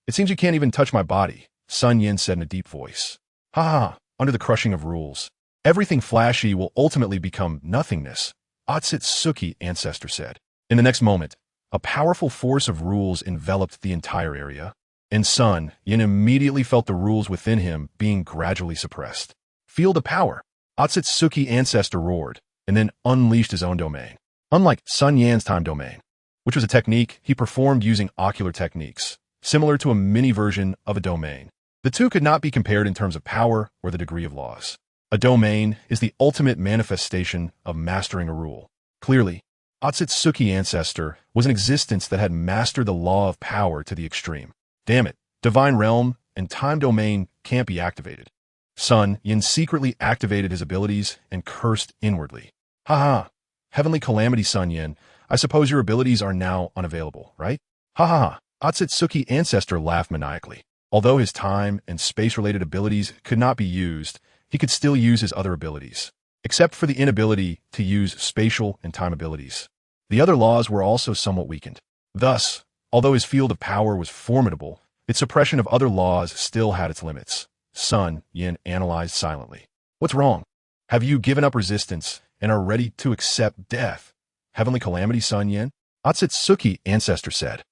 It seems you can't even touch my body, SunYan said in a deep voice. Under the crushing of rules, everything flashy will ultimately become nothingness, Otsutsuki ancestor said. In the next moment, a powerful force of rules enveloped the entire area, and SunYan immediately felt the rules within him being gradually suppressed. Feel the power, Otsutsuki ancestor roared, and then unleashed his own domain. Unlike SunYan's time domain, which was a technique he performed using ocular techniques, similar to a mini version of a domain, the two could not be compared in terms of power or the degree of laws. A domain is the ultimate manifestation of mastering a rule. Clearly, Otsutsuki ancestor was an existence that had mastered the law of power to the extreme. Damn it, divine realm and time domain can't be activated. SunYan secretly activated his abilities and cursed inwardly. Heavenly calamity SunYan, I suppose your abilities are now unavailable, right? Otsutsuki ancestor laughed maniacally. Although his time and space-related abilities could not be used, he could still use his other abilities, except for the inability to use spatial and time abilities. The other laws were also somewhat weakened. Thus, although his field of power was formidable, its suppression of other laws still had its limits. SunYan analyzed silently. What's wrong? Have you given up resistance and are ready to accept death? Heavenly calamity SunYan? Otsutsuki ancestor said.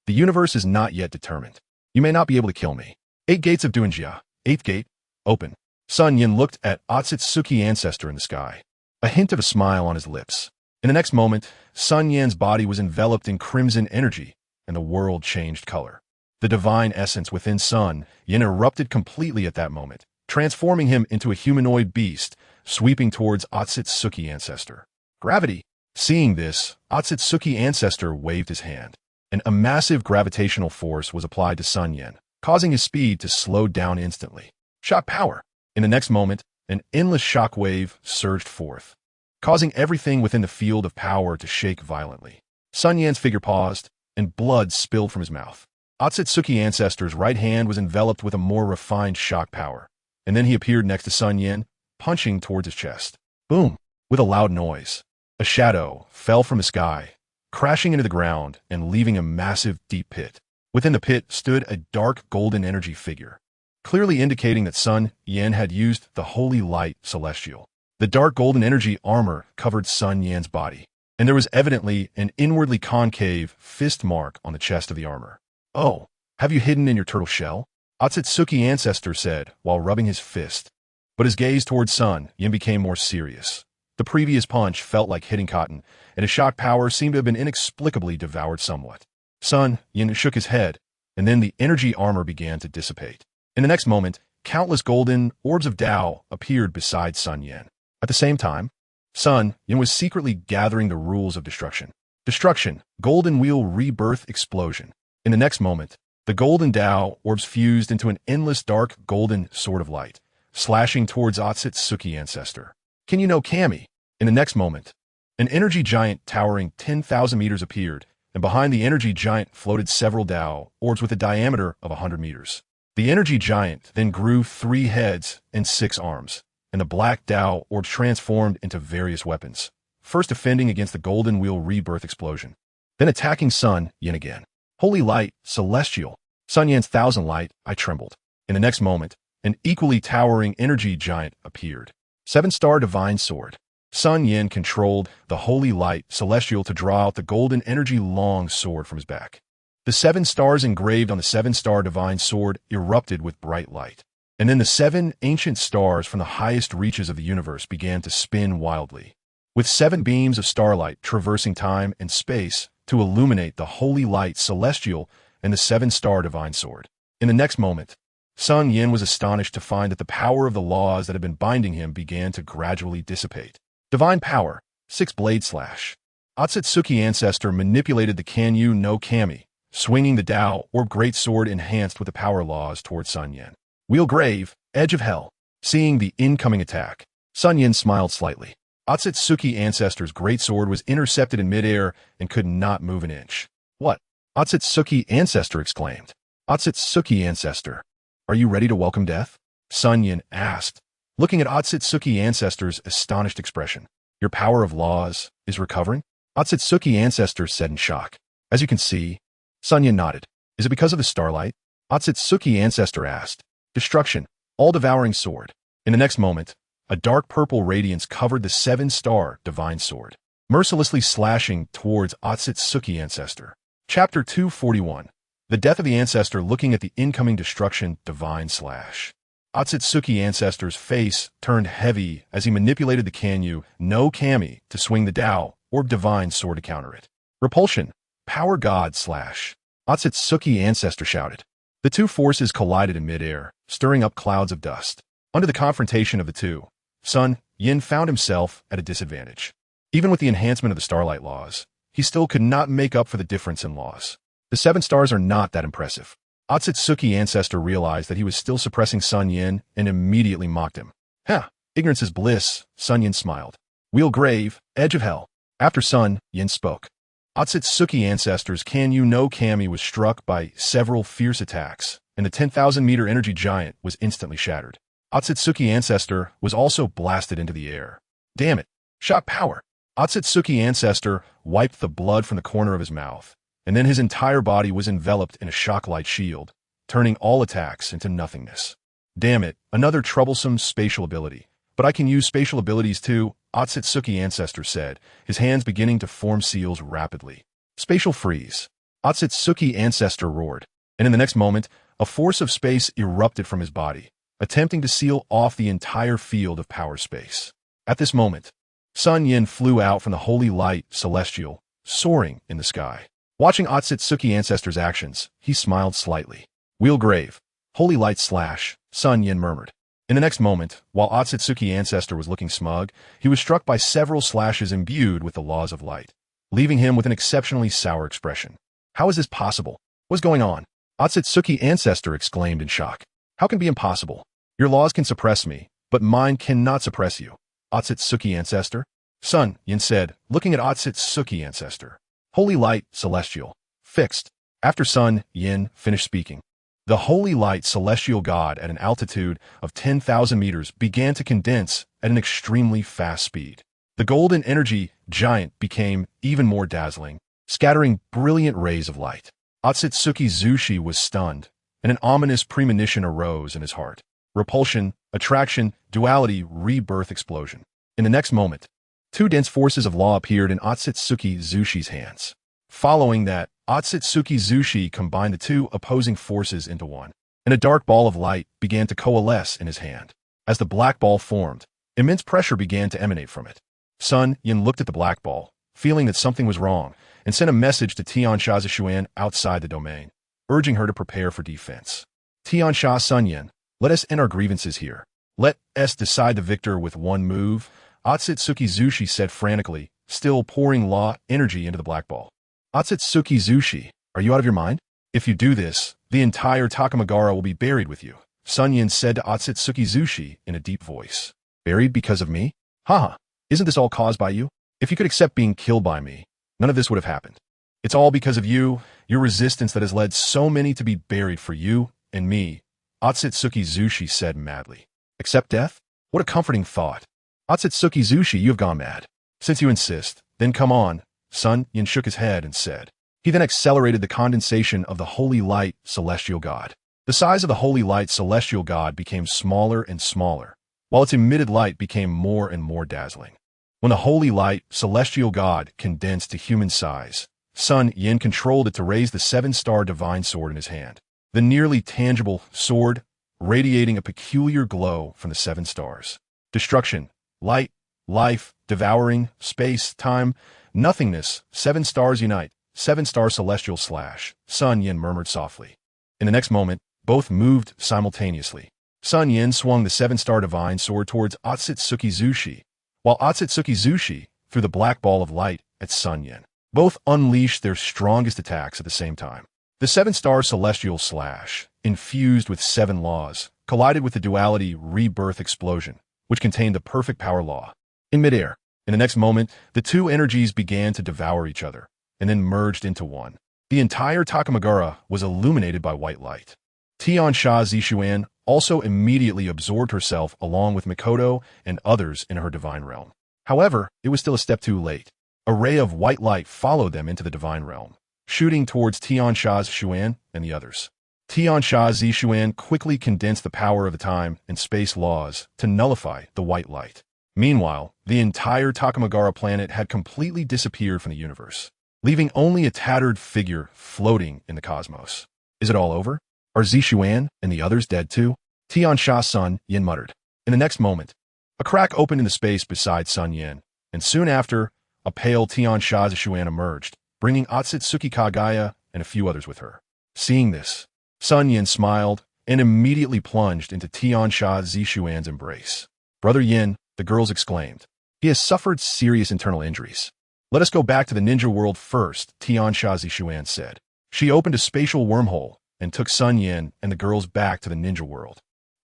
The universe is not yet determined. You may not be able to kill me. 8 gates of DefeatsUchiha. 8th gate, open. SunYan looked at Otsutsuki ancestor in the sky, a hint of a smile on his lips. In the next moment, SunYan's body was enveloped in crimson energy, and the world changed color. The divine essence within SunYan erupted completely at that moment, transforming him into a humanoid beast, sweeping towards Otsutsuki ancestor. Gravity. Seeing this, Otsutsuki ancestor waved his hand, and a massive gravitational force was applied to SunYan, causing his speed to slow down instantly. Shock power. In the next moment, an endless shock wave surged forth, causing everything within the field of power to shake violently. SunYan's figure paused, and blood spilled from his mouth. Otsutsuki ancestor's right hand was enveloped with a more refined shock power, and then he appeared next to SunYan, punching towards his chest. Boom! With a loud noise, a shadow fell from the sky, crashing into the ground and leaving a massive, deep pit. Within the pit stood a dark golden energy figure, clearly indicating that SunYan had used the holy light celestial. The dark golden energy armor covered SunYan's body, and there was evidently an inwardly concave fist mark on the chest of the armor. Oh, have you hidden in your turtle shell? Otsutsuki ancestor said while rubbing his fist, but his gaze towards SunYan became more serious. The previous punch felt like hitting cotton, and his shock power seemed to have been inexplicably devoured somewhat. SunYan shook his head, and then the energy armor began to dissipate. In the next moment, countless golden orbs of Tao appeared beside SunYan. At the same time, SunYan was secretly gathering the rules of destruction. Destruction, golden wheel rebirth explosion. In the next moment, the golden Tao orbs fused into an endless dark golden sword of light, slashing towards Otsutsuki ancestor. Can you know Kami? In the next moment, an energy giant towering 10,000 meters appeared, and behind the energy giant floated several Tao orbs with a diameter of 100 meters. The energy giant then grew 3 heads and 6 arms, and the black Tao orbs transformed into various weapons, first defending against the golden wheel rebirth explosion, then attacking SunYan again. Holy light, celestial, SunYan's thousand light, I trembled. In the next moment, an equally towering energy giant appeared. 7-star divine sword. SunYan controlled the holy light celestial to draw out the golden energy long sword from his back. The 7 stars engraved on the 7-star divine sword erupted with bright light. And then the 7 ancient stars from the highest reaches of the universe began to spin wildly, with 7 beams of starlight traversing time and space to illuminate the holy light celestial and the 7-star divine sword. In the next moment, SunYan was astonished to find that the power of the laws that had been binding him began to gradually dissipate. Divine power, 6-blade slash. Otsutsuki ancestor manipulated the Kanyu no Kami, swinging the Tao or great sword enhanced with the power laws toward SunYan. Wheel grave, edge of hell. Seeing the incoming attack, SunYan smiled slightly. Otsutsuki ancestor's great sword was intercepted in midair and could not move an inch. What? Otsutsuki ancestor exclaimed. Otsutsuki ancestor, are you ready to welcome death? SunYan asked, looking at Otsutsuki ancestor's astonished expression. Your power of laws is recovering? Otsutsuki ancestor said in shock. As you can see, SunYan nodded. Is it because of the starlight? Otsutsuki ancestor asked. Destruction, all-devouring sword. In the next moment, a dark purple radiance covered the 7-star divine sword, mercilessly slashing towards Otsutsuki ancestor. Chapter 241. The death of the ancestor looking at the incoming destruction divine slash. Otsutsuki ancestor's face turned heavy as he manipulated the Kanyu no Kami to swing the Tao or divine sword to counter it. Repulsion, power god slash. Otsutsuki ancestor shouted. The two forces collided in midair, stirring up clouds of dust. Under the confrontation of the two, SunYan found himself at a disadvantage. Even with the enhancement of the starlight laws, he still could not make up for the difference in laws. The 7 stars are not that impressive. Otsutsuki ancestor realized that he was still suppressing SunYan and immediately mocked him. Ha! Ignorance is bliss, SunYan smiled. Wheel grave, edge of hell. After SunYan spoke, Otsutsuki ancestor's Kanyu no Kami was struck by several fierce attacks, and the 10,000-meter energy giant was instantly shattered. Otsutsuki ancestor was also blasted into the air. Damn it! Shot power! Otsutsuki ancestor wiped the blood from the corner of his mouth, and then his entire body was enveloped in a shock-light shield, turning all attacks into nothingness. Damn it, another troublesome spatial ability. But I can use spatial abilities too, Otsutsuki ancestor said, his hands beginning to form seals rapidly. Spatial freeze. Otsutsuki ancestor roared, and in the next moment, a force of space erupted from his body, attempting to seal off the entire field of power space. At this moment, SunYan flew out from the holy light celestial, soaring in the sky. Watching Otsutsuki ancestor's actions, he smiled slightly. Wheel grave, holy light slash, SunYan murmured. In the next moment, while Otsutsuki ancestor was looking smug, he was struck by several slashes imbued with the laws of light, leaving him with an exceptionally sour expression. How is this possible? What's going on? Otsutsuki ancestor exclaimed in shock. How can it be impossible? Your laws can suppress me, but mine cannot suppress you. Otsutsuki ancestor? SunYan said, looking at Otsutsuki ancestor. Holy light, celestial. Fixed. After SunYan finished speaking, the holy light celestial god at an altitude of 10,000 meters began to condense at an extremely fast speed. The golden energy giant became even more dazzling, scattering brilliant rays of light. Otsutsuki Zushi was stunned, and an ominous premonition arose in his heart. Repulsion, attraction, duality, rebirth explosion. In the next moment, 2 dense forces of law appeared in Otsutsuki Zushi's hands. Following that, Otsutsuki Zushi combined the 2 opposing forces into one, and a dark ball of light began to coalesce in his hand. As the black ball formed, immense pressure began to emanate from it. SunYan looked at the black ball, feeling that something was wrong, and sent a message to Tiansha Zishuan outside the domain, urging her to prepare for defense. Tiansha SunYan, let us end our grievances here. Let us decide the victor with one move, Otsutsuki Zushi said frantically, still pouring law energy into the black ball. Otsutsuki Zushi, are you out of your mind? If you do this, the entire Takamagara will be buried with you, SunYan said to Otsutsuki Zushi in a deep voice. Buried because of me? Haha, isn't this all caused by you? If you could accept being killed by me, none of this would have happened. It's all because of you, your resistance that has led so many to be buried for you and me, Otsutsuki Zushi said madly. Accept death? What a comforting thought. Otsutsuki Zushi, you have gone mad. Since you insist, then come on, SunYan shook his head and said. He then accelerated the condensation of the holy light celestial god. The size of the holy light celestial god became smaller and smaller, while its emitted light became more and more dazzling. When the holy light celestial god condensed to human size, SunYan controlled it to raise the seven-star divine sword in his hand. The nearly tangible sword, radiating a peculiar glow from the seven stars. Destruction, light, life, devouring, space, time, nothingness, seven stars unite, seven-star celestial slash, SunYan murmured softly. In the next moment, both moved simultaneously. SunYan swung the seven-star divine sword towards institution.He, while institution.He threw the black ball of light at SunYan. Both unleashed their strongest attacks at the same time. The seven-star celestial slash, infused with seven laws, collided with the duality rebirth explosion, which contained the perfect power law. In midair, in the next moment, the two energies began to devour each other, and then merged into one. The entire Takamagara was illuminated by white light. Tiansha Zishuan also immediately absorbed herself along with Mikoto and others in her divine realm. However, it was still a step too late. A ray of white light followed them into the divine realm, shooting towards Tiansha Zishuan and the others. Tiansha Zishuan quickly condensed the power of the time and space laws to nullify the white light. Meanwhile, the entire Takamagara planet had completely disappeared from the universe, leaving only a tattered figure floating in the cosmos. Is it all over? Are Zishuan and the others dead too? Tiansha SunYan muttered. In the next moment, a crack opened in the space beside SunYan, and soon after, a pale Tiansha Zishuan emerged, bringing Otsutsuki Kagaya and a few others with her. Seeing this, SunYan smiled and immediately plunged into Tiansha Zishuan's embrace. Brother Yin, the girls exclaimed. He has suffered serious internal injuries. Let us go back to the ninja world first, Tiansha Zishuan said. She opened a spatial wormhole and took SunYan and the girls back to the ninja world.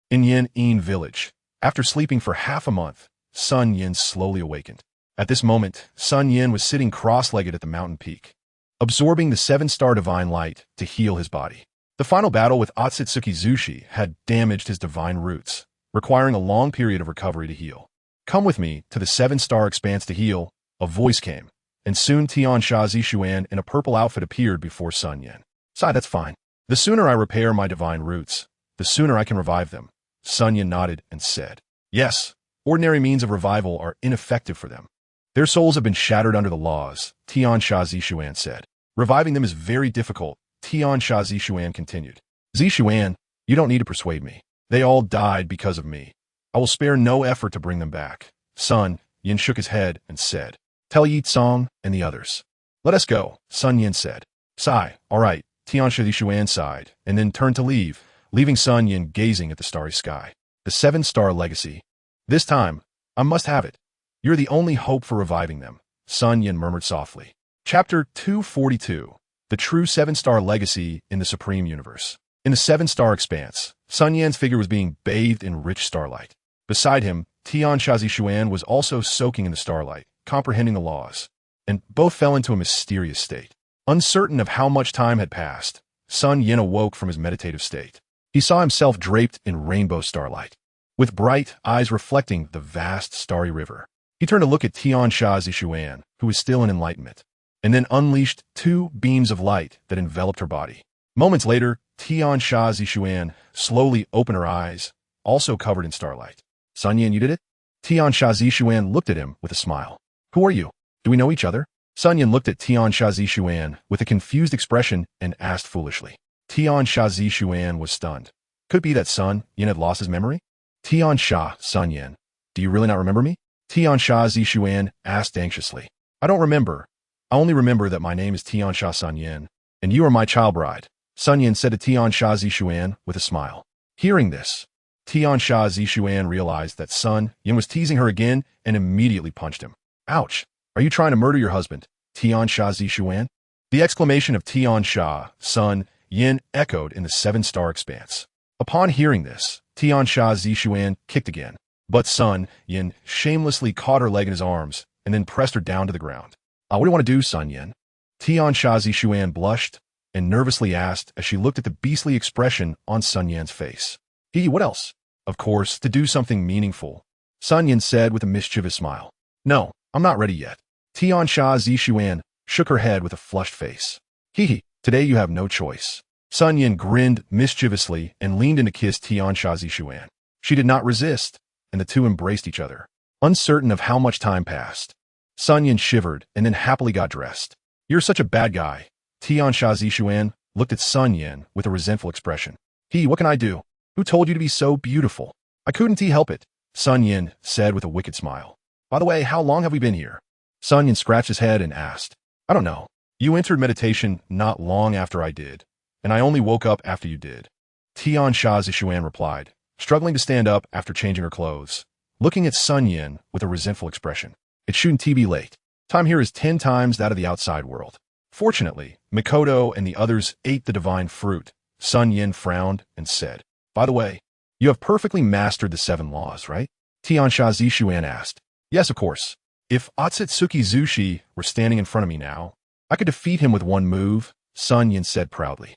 In Yin village, after sleeping for half a month, SunYan slowly awakened. At this moment, SunYan was sitting cross-legged at the mountain peak, absorbing the seven-star divine light to heal his body. The final battle with Otsutsuki had damaged his divine roots, requiring a long period of recovery to heal. Come with me to the seven-star expanse to heal, a voice came, and soon Tiansha Zishuan in a purple outfit appeared before SunYan. Sigh, that's fine. The sooner I repair my divine roots, the sooner I can revive them. SunYan nodded and said, Yes, ordinary means of revival are ineffective for them. Their souls have been shattered under the laws, Tiansha Zishuan said. Reviving them is very difficult, Tiansha Zishuan continued. Zishuan, you don't need to persuade me. They all died because of me. I will spare no effort to bring them back. SunYan shook his head and said, Tell Yi Tsong and the others. Let us go, SunYan said. Sigh, all right, Tiansha Zishuan sighed, and then turned to leave, leaving SunYan gazing at the starry sky. The seven-star legacy. This time, I must have it. You're the only hope for reviving them, SunYan murmured softly. Chapter 242. The True Seven-Star Legacy in the Supreme Universe. In the seven-star expanse, SunYan's figure was being bathed in rich starlight. Beside him, Tiansha Zishuan was also soaking in the starlight, comprehending the laws, and both fell into a mysterious state. Uncertain of how much time had passed, SunYan awoke from his meditative state. He saw himself draped in rainbow starlight, with bright eyes reflecting the vast starry river. He turned to look at Tiansha Zishuan, who was still in enlightenment, and then unleashed two beams of light that enveloped her body. Moments later, Tiansha Zishuan slowly opened her eyes, also covered in starlight. SunYan, you did it? Tiansha Zishuan looked at him with a smile. Who are you? Do we know each other? SunYan looked at Tiansha Zishuan with a confused expression and asked foolishly. Tiansha Zishuan was stunned. Could it be that SunYan had lost his memory? Tiansha, SunYan, do you really not remember me? Tiansha Zishuan asked anxiously. I don't remember. I only remember that my name is Tiansha SunYan, and you are my child bride, SunYan said to Tiansha Zishuan with a smile. Hearing this, Tiansha Zishuan realized that SunYan was teasing her again and immediately punched him. Ouch! Are you trying to murder your husband, Tiansha Zishuan? The exclamation of Tiansha, SunYan, echoed in the seven-star expanse. Upon hearing this, Tiansha Zishuan kicked again, but SunYan shamelessly caught her leg in his arms and then pressed her down to the ground. What do you want to do, SunYan? Tiansha Zishuan blushed and nervously asked as she looked at the beastly expression on SunYan's face. What else? Of course, to do something meaningful, SunYan said with a mischievous smile. No, I'm not ready yet. Tiansha Zishuan shook her head with a flushed face. Today you have no choice. SunYan grinned mischievously and leaned in to kiss Tiansha Zishuan. She did not resist, and the two embraced each other. Uncertain of how much time passed, SunYan shivered and then happily got dressed. You're such a bad guy. Tiansha Zishuan looked at SunYan with a resentful expression. He, what can I do? Who told you to be so beautiful? I couldn't help it, SunYan said with a wicked smile. By the way, how long have we been here? SunYan scratched his head and asked. I don't know. You entered meditation not long after I did, and I only woke up after you did. Tiansha Zishuan replied, struggling to stand up after changing her clothes, looking at SunYan with a resentful expression. It shouldn't be late. Time here is 10 times that of the outside world. Fortunately, Mikoto and the others ate the divine fruit. SunYan frowned and said, By the way, you have perfectly mastered the 7 laws, right? Tiansha Zishuan asked. Yes, of course. If Otsutsuki Zushi were standing in front of me now, I could defeat him with one move, SunYan said proudly.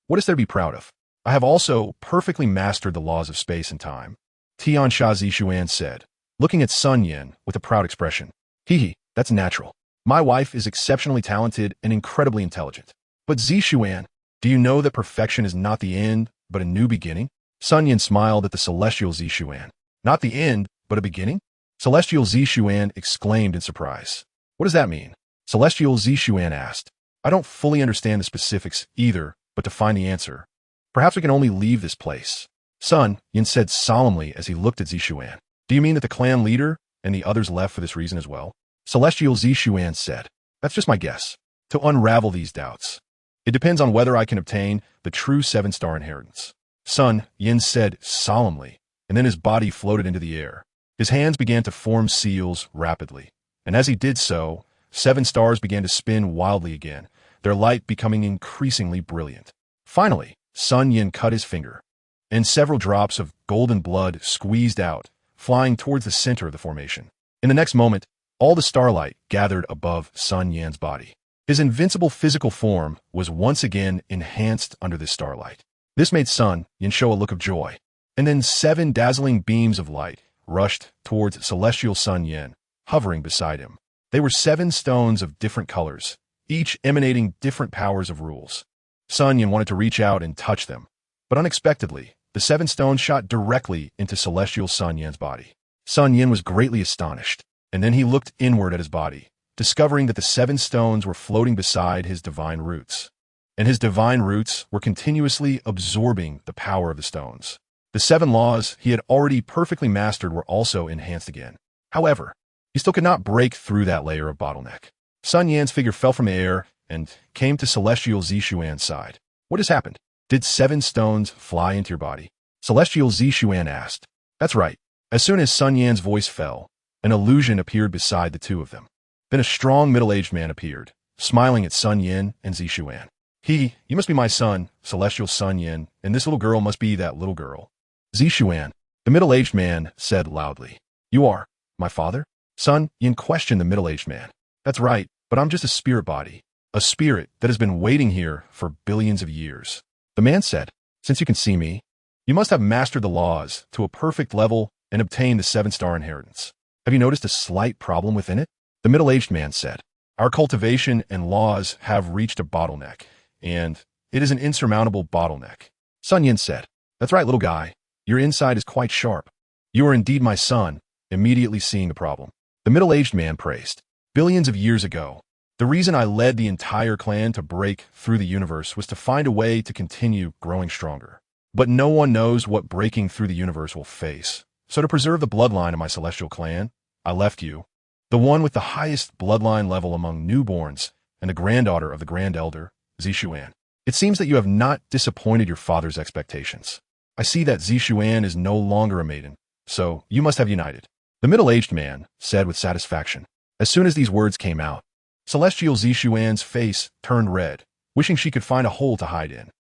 What is there to be proud of? I have also perfectly mastered the laws of space and time, Tiansha Zishuan said, looking at SunYan with a proud expression. Hee, that's natural. My wife is exceptionally talented and incredibly intelligent. But Zishuan, do you know that perfection is not the end, but a new beginning? SunYan smiled at the celestial Zishuan. Not the end, but a beginning? Celestial Zishuan exclaimed in surprise. What does that mean? Celestial Zishuan asked. I don't fully understand the specifics either, but to find the answer, perhaps we can only leave this place. SunYan said solemnly as he looked at Zishuan. Do you mean that the clan leader and the others left for this reason as well? Celestial Zishuan said. That's just my guess. To unravel these doubts, it depends on whether I can obtain the true 7-star inheritance. SunYan said solemnly, and then his body floated into the air. His hands began to form seals rapidly, and as he did so, 7 stars began to spin wildly again, their light becoming increasingly brilliant. Finally, SunYan cut his finger, and several drops of golden blood squeezed out, flying towards the center of the formation. In the next moment, all the starlight gathered above SunYan's body. His invincible physical form was once again enhanced under this starlight. This made SunYan show a look of joy, and then 7 dazzling beams of light rushed towards celestial SunYan, hovering beside him. They were 7 stones of different colors, each emanating different powers of rules. SunYan wanted to reach out and touch them, but unexpectedly, the 7 stones shot directly into celestial SunYan's body. SunYan was greatly astonished, and then he looked inward at his body, discovering that the 7 stones were floating beside his divine roots, and his divine roots were continuously absorbing the power of the stones. The 7 laws he had already perfectly mastered were also enhanced again. However, he still could not break through that layer of bottleneck. SunYan's figure fell from the air and came to celestial Zishuan's side. What has happened? Did 7 stones fly into your body? Celestial Zishuan asked. That's right. As soon as SunYan's voice fell, an illusion appeared beside the two of them. Then a strong middle-aged man appeared, smiling at SunYan and Zishuan. You must be my son, celestial SunYan, and this little girl must be that little girl. Zishuan, the middle-aged man, said loudly. You are my father? SunYan questioned the middle-aged man. That's right, but I'm just a spirit body, a spirit that has been waiting here for billions of years. The man said, since you can see me, you must have mastered the laws to a perfect level and obtained the 7-star inheritance. Have you noticed a slight problem within it? The middle-aged man said, our cultivation and laws have reached a bottleneck, and it is an insurmountable bottleneck. SunYan said, that's right, little guy. Your insight is quite sharp. You are indeed my son, immediately seeing the problem. The middle-aged man praised. Billions of years ago, the reason I led the entire clan to break through the universe was to find a way to continue growing stronger. But no one knows what breaking through the universe will face. So to preserve the bloodline of my celestial clan, I left you, the one with the highest bloodline level among newborns and the granddaughter of the Grand Elder, Zishuan. It seems that you have not disappointed your father's expectations. I see that Zishuan is no longer a maiden, so you must have united. The middle-aged man said with satisfaction. As soon as these words came out, celestial Zishuan's face turned red, wishing she could find a hole to hide in.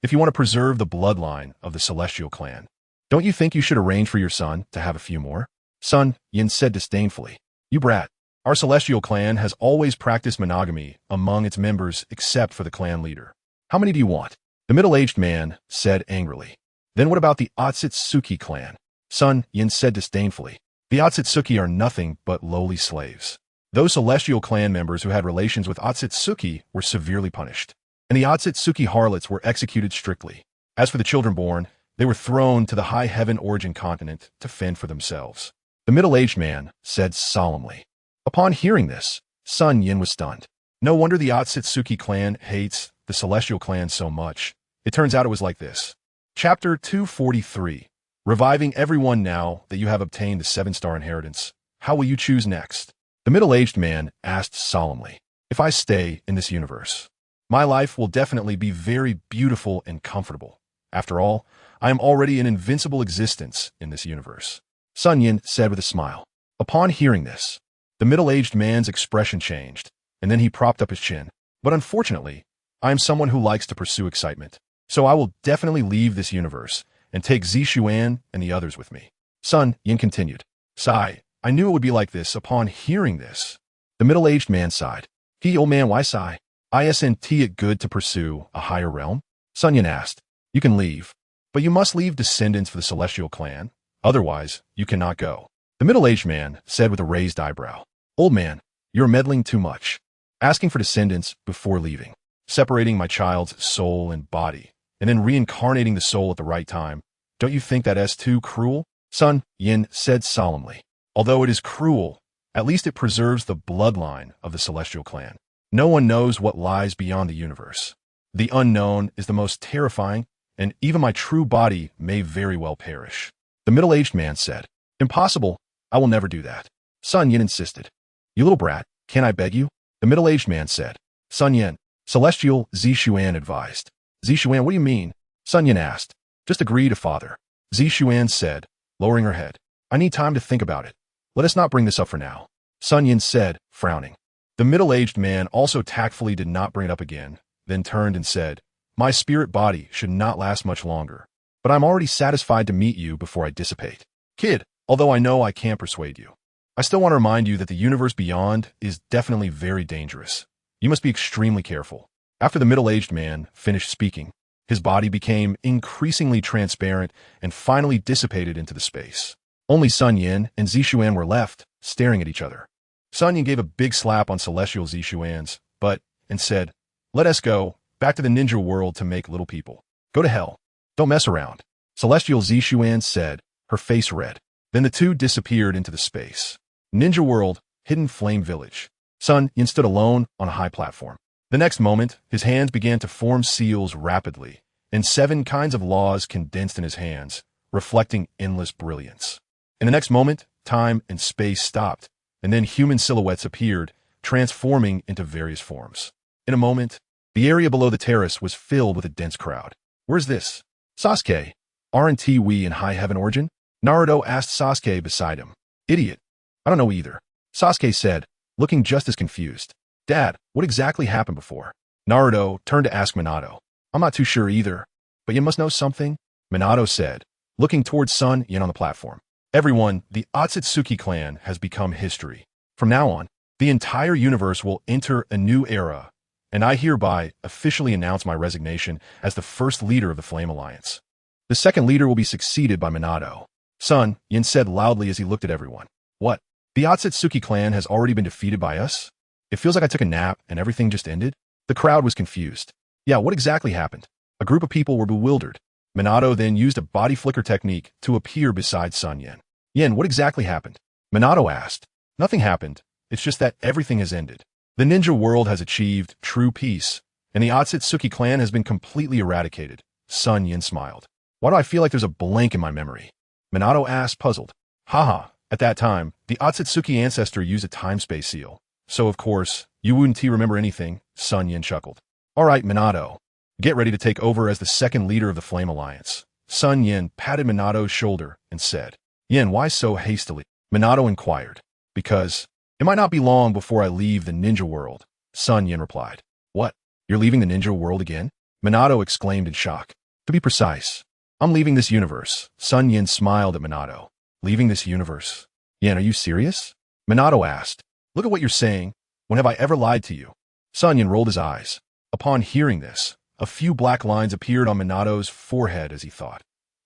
If you want to preserve the bloodline of the celestial clan, don't you think you should arrange for your son to have a few more? SunYan said disdainfully. You brat. Our celestial clan has always practiced monogamy among its members except for the clan leader. How many do you want? The middle-aged man said angrily. Then what about the Otsutsuki clan? SunYan said disdainfully. The Otsutsuki are nothing but lowly slaves. Those celestial clan members who had relations with Otsutsuki were severely punished. and the Otsutsuki harlots were executed strictly. As for the children born, they were thrown to the high heaven origin continent to fend for themselves. The middle-aged man said solemnly. Upon hearing this, SunYan was stunned. No wonder the Otsutsuki clan hates the celestial clan so much. It turns out it was like this. Chapter 243. Reviving everyone now that you have obtained the 7-star inheritance. How will you choose next? The middle-aged man asked solemnly. If I stay in this universe, my life will definitely be very beautiful and comfortable. After all, I am already an invincible existence in this universe. SunYan said with a smile. Upon hearing this, the middle-aged man's expression changed, and then he propped up his chin. But unfortunately, I am someone who likes to pursue excitement, so I will definitely leave this universe and take Zishuan and the others with me. SunYan continued. Sigh, I knew it would be like this upon hearing this. The middle-aged man sighed. Old man, why sigh? Isn't it good to pursue a higher realm? SunYan asked. You can leave, but you must leave descendants for the celestial clan. Otherwise, you cannot go. The middle-aged man said with a raised eyebrow. Old man, you're meddling too much. Asking for descendants before leaving, separating my child's soul and body, and then reincarnating the soul at the right time. Don't you think that is too cruel? SunYan said solemnly. Although it is cruel, at least it preserves the bloodline of the celestial clan. No one knows what lies beyond the universe. The unknown is the most terrifying, and even my true body may very well perish. The middle-aged man said. Impossible. I will never do that. SunYan insisted. You little brat, can I beg you? The middle-aged man said. SunYan, celestial Zishuan advised. Zishuan, what do you mean? SunYan asked. Just agree to father. Zishuan said, lowering her head. I need time to think about it. Let us not bring this up for now. SunYan said, frowning. The middle-aged man also tactfully did not bring it up again, then turned and said, My spirit body should not last much longer, but I'm already satisfied to meet you before I dissipate. Kid, although I know I can't persuade you, I still want to remind you that the universe beyond is definitely very dangerous. You must be extremely careful. After the middle-aged man finished speaking, his body became increasingly transparent and finally dissipated into the space. Only SunYan and Zishuan were left, staring at each other. SunYan gave a big slap on celestial Zishuan's butt and said, Let us go back to the ninja world to make little people. Go to hell. Don't mess around. Celestial Zishuan said, her face red. Then the two disappeared into the space. Ninja world, hidden flame village. SunYan stood alone on a high platform. The next moment, his hands began to form seals rapidly, and 7 kinds of laws condensed in his hands, reflecting endless brilliance. In the next moment, time and space stopped, and then human silhouettes appeared, transforming into various forms. In a moment, the area below the terrace was filled with a dense crowd. Where's this? Sasuke, aren't we in high heaven origin? Naruto asked Sasuke beside him. Idiot. I don't know either. Sasuke said, looking just as confused. Dad, what exactly happened before? Naruto turned to ask Minato. I'm not too sure either, but you must know something, Minato said, looking towards SunYan on the platform. Everyone, the Otsutsuki clan has become history. From now on, the entire universe will enter a new era, and I hereby officially announce my resignation as the first leader of the Flame Alliance. The second leader will be succeeded by Minato. SunYan said loudly as he looked at everyone. What? The Otsutsuki clan has already been defeated by us? It feels like I took a nap and everything just ended. The crowd was confused. Yeah, what exactly happened? A group of people were bewildered. Minato then used a body flicker technique to appear beside SunYan. Yen, what exactly happened? Minato asked. Nothing happened. It's just that everything has ended. The ninja world has achieved true peace, and the Otsutsuki clan has been completely eradicated. SunYan smiled. Why do I feel like there's a blank in my memory? Minato asked, puzzled. Haha, at that time, the Otsutsuki ancestor used a time-space seal. So, of course, you wouldn't remember anything, SunYan chuckled. All right, Minato. Get ready to take over as the second leader of the Flame Alliance. SunYan patted Minato's shoulder and said, Yen, why so hastily? Minato inquired. Because it might not be long before I leave the ninja world, SunYan replied. What? You're leaving the ninja world again? Minato exclaimed in shock. To be precise, I'm leaving this universe. SunYan smiled at Minato. Leaving this universe? Yen, are you serious? Minato asked. Look at what you're saying. When have I ever lied to you? SunYan rolled his eyes. Upon hearing this, a few black lines appeared on Minato's forehead as he thought.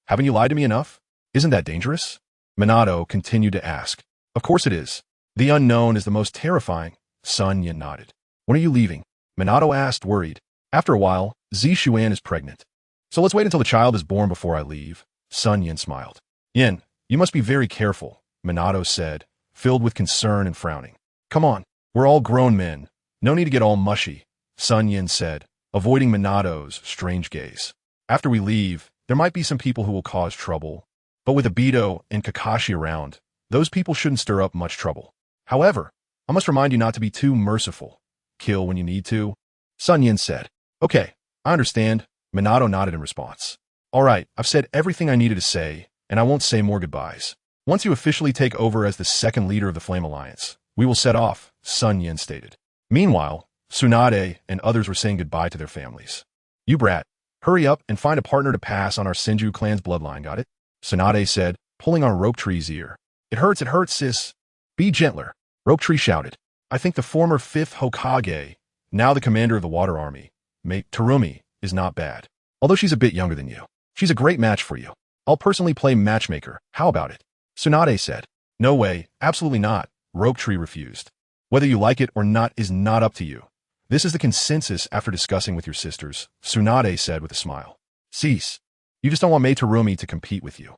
Haven't you lied to me enough? Isn't that dangerous? Minato continued to ask. Of course it is. The unknown is the most terrifying. SunYan nodded. When are you leaving? Minato asked, worried. After a while, SunYan is pregnant. So let's wait until the child is born before I leave. SunYan smiled. Yin, you must be very careful, Minato said, filled with concern and frowning. Come on, we're all grown men. No need to get all mushy, SunYan said, avoiding Minato's strange gaze. After we leave, there might be some people who will cause trouble. But with Obito and Kakashi around, those people shouldn't stir up much trouble. However, I must remind you not to be too merciful. Kill when you need to. SunYan said. Okay, I understand. Minato nodded in response. All right, I've said everything I needed to say, and I won't say more goodbyes. Once you officially take over as the second leader of the Flame Alliance, we will set off, SunYan stated. Meanwhile, Tsunade and others were saying goodbye to their families. You brat, hurry up and find a partner to pass on our Senju clan's bloodline, got it? Tsunade said, pulling on Rope Tree's ear. It hurts, sis. Be gentler. Rope Tree shouted. I think the former 5th Hokage, now the commander of the Water Army, mate Terumi, is not bad. Although she's a bit younger than you. She's a great match for you. I'll personally play matchmaker. How about it? Tsunade said. No way, absolutely not. Rope Tree refused. Whether you like it or not is not up to you. This is the consensus after discussing with your sisters, Tsunade said with a smile. Cease. You just don't want Mei Terumi to compete with you.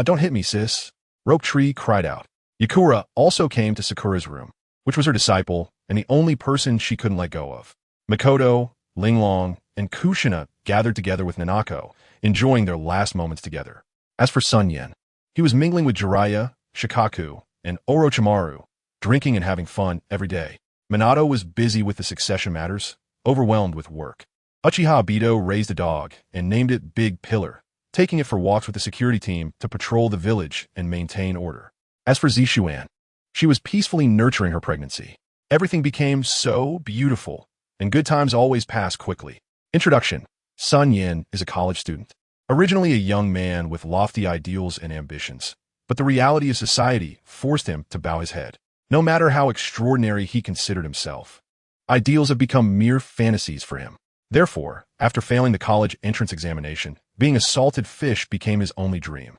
Don't hit me, sis. Rope Tree cried out. Yakura also came to Sakura's room, which was her disciple and the only person she couldn't let go of. Makoto, Linglong, and Kushina gathered together with Nanako, enjoying their last moments together. As for SunYan, he was mingling with Jiraiya, Shikaku, and Orochimaru, drinking and having fun every day. Minato was busy with the succession matters, overwhelmed with work. Uchiha Obito raised a dog and named it Big Pillar, taking it for walks with the security team to patrol the village and maintain order. As for Zishuan, she was peacefully nurturing her pregnancy. Everything became so beautiful, and good times always pass quickly. Introduction. SunYan is a college student. Originally a young man with lofty ideals and ambitions, but the reality of society forced him to bow his head. No matter how extraordinary he considered himself, ideals have become mere fantasies for him. Therefore, after failing the college entrance examination, being a salted fish became his only dream.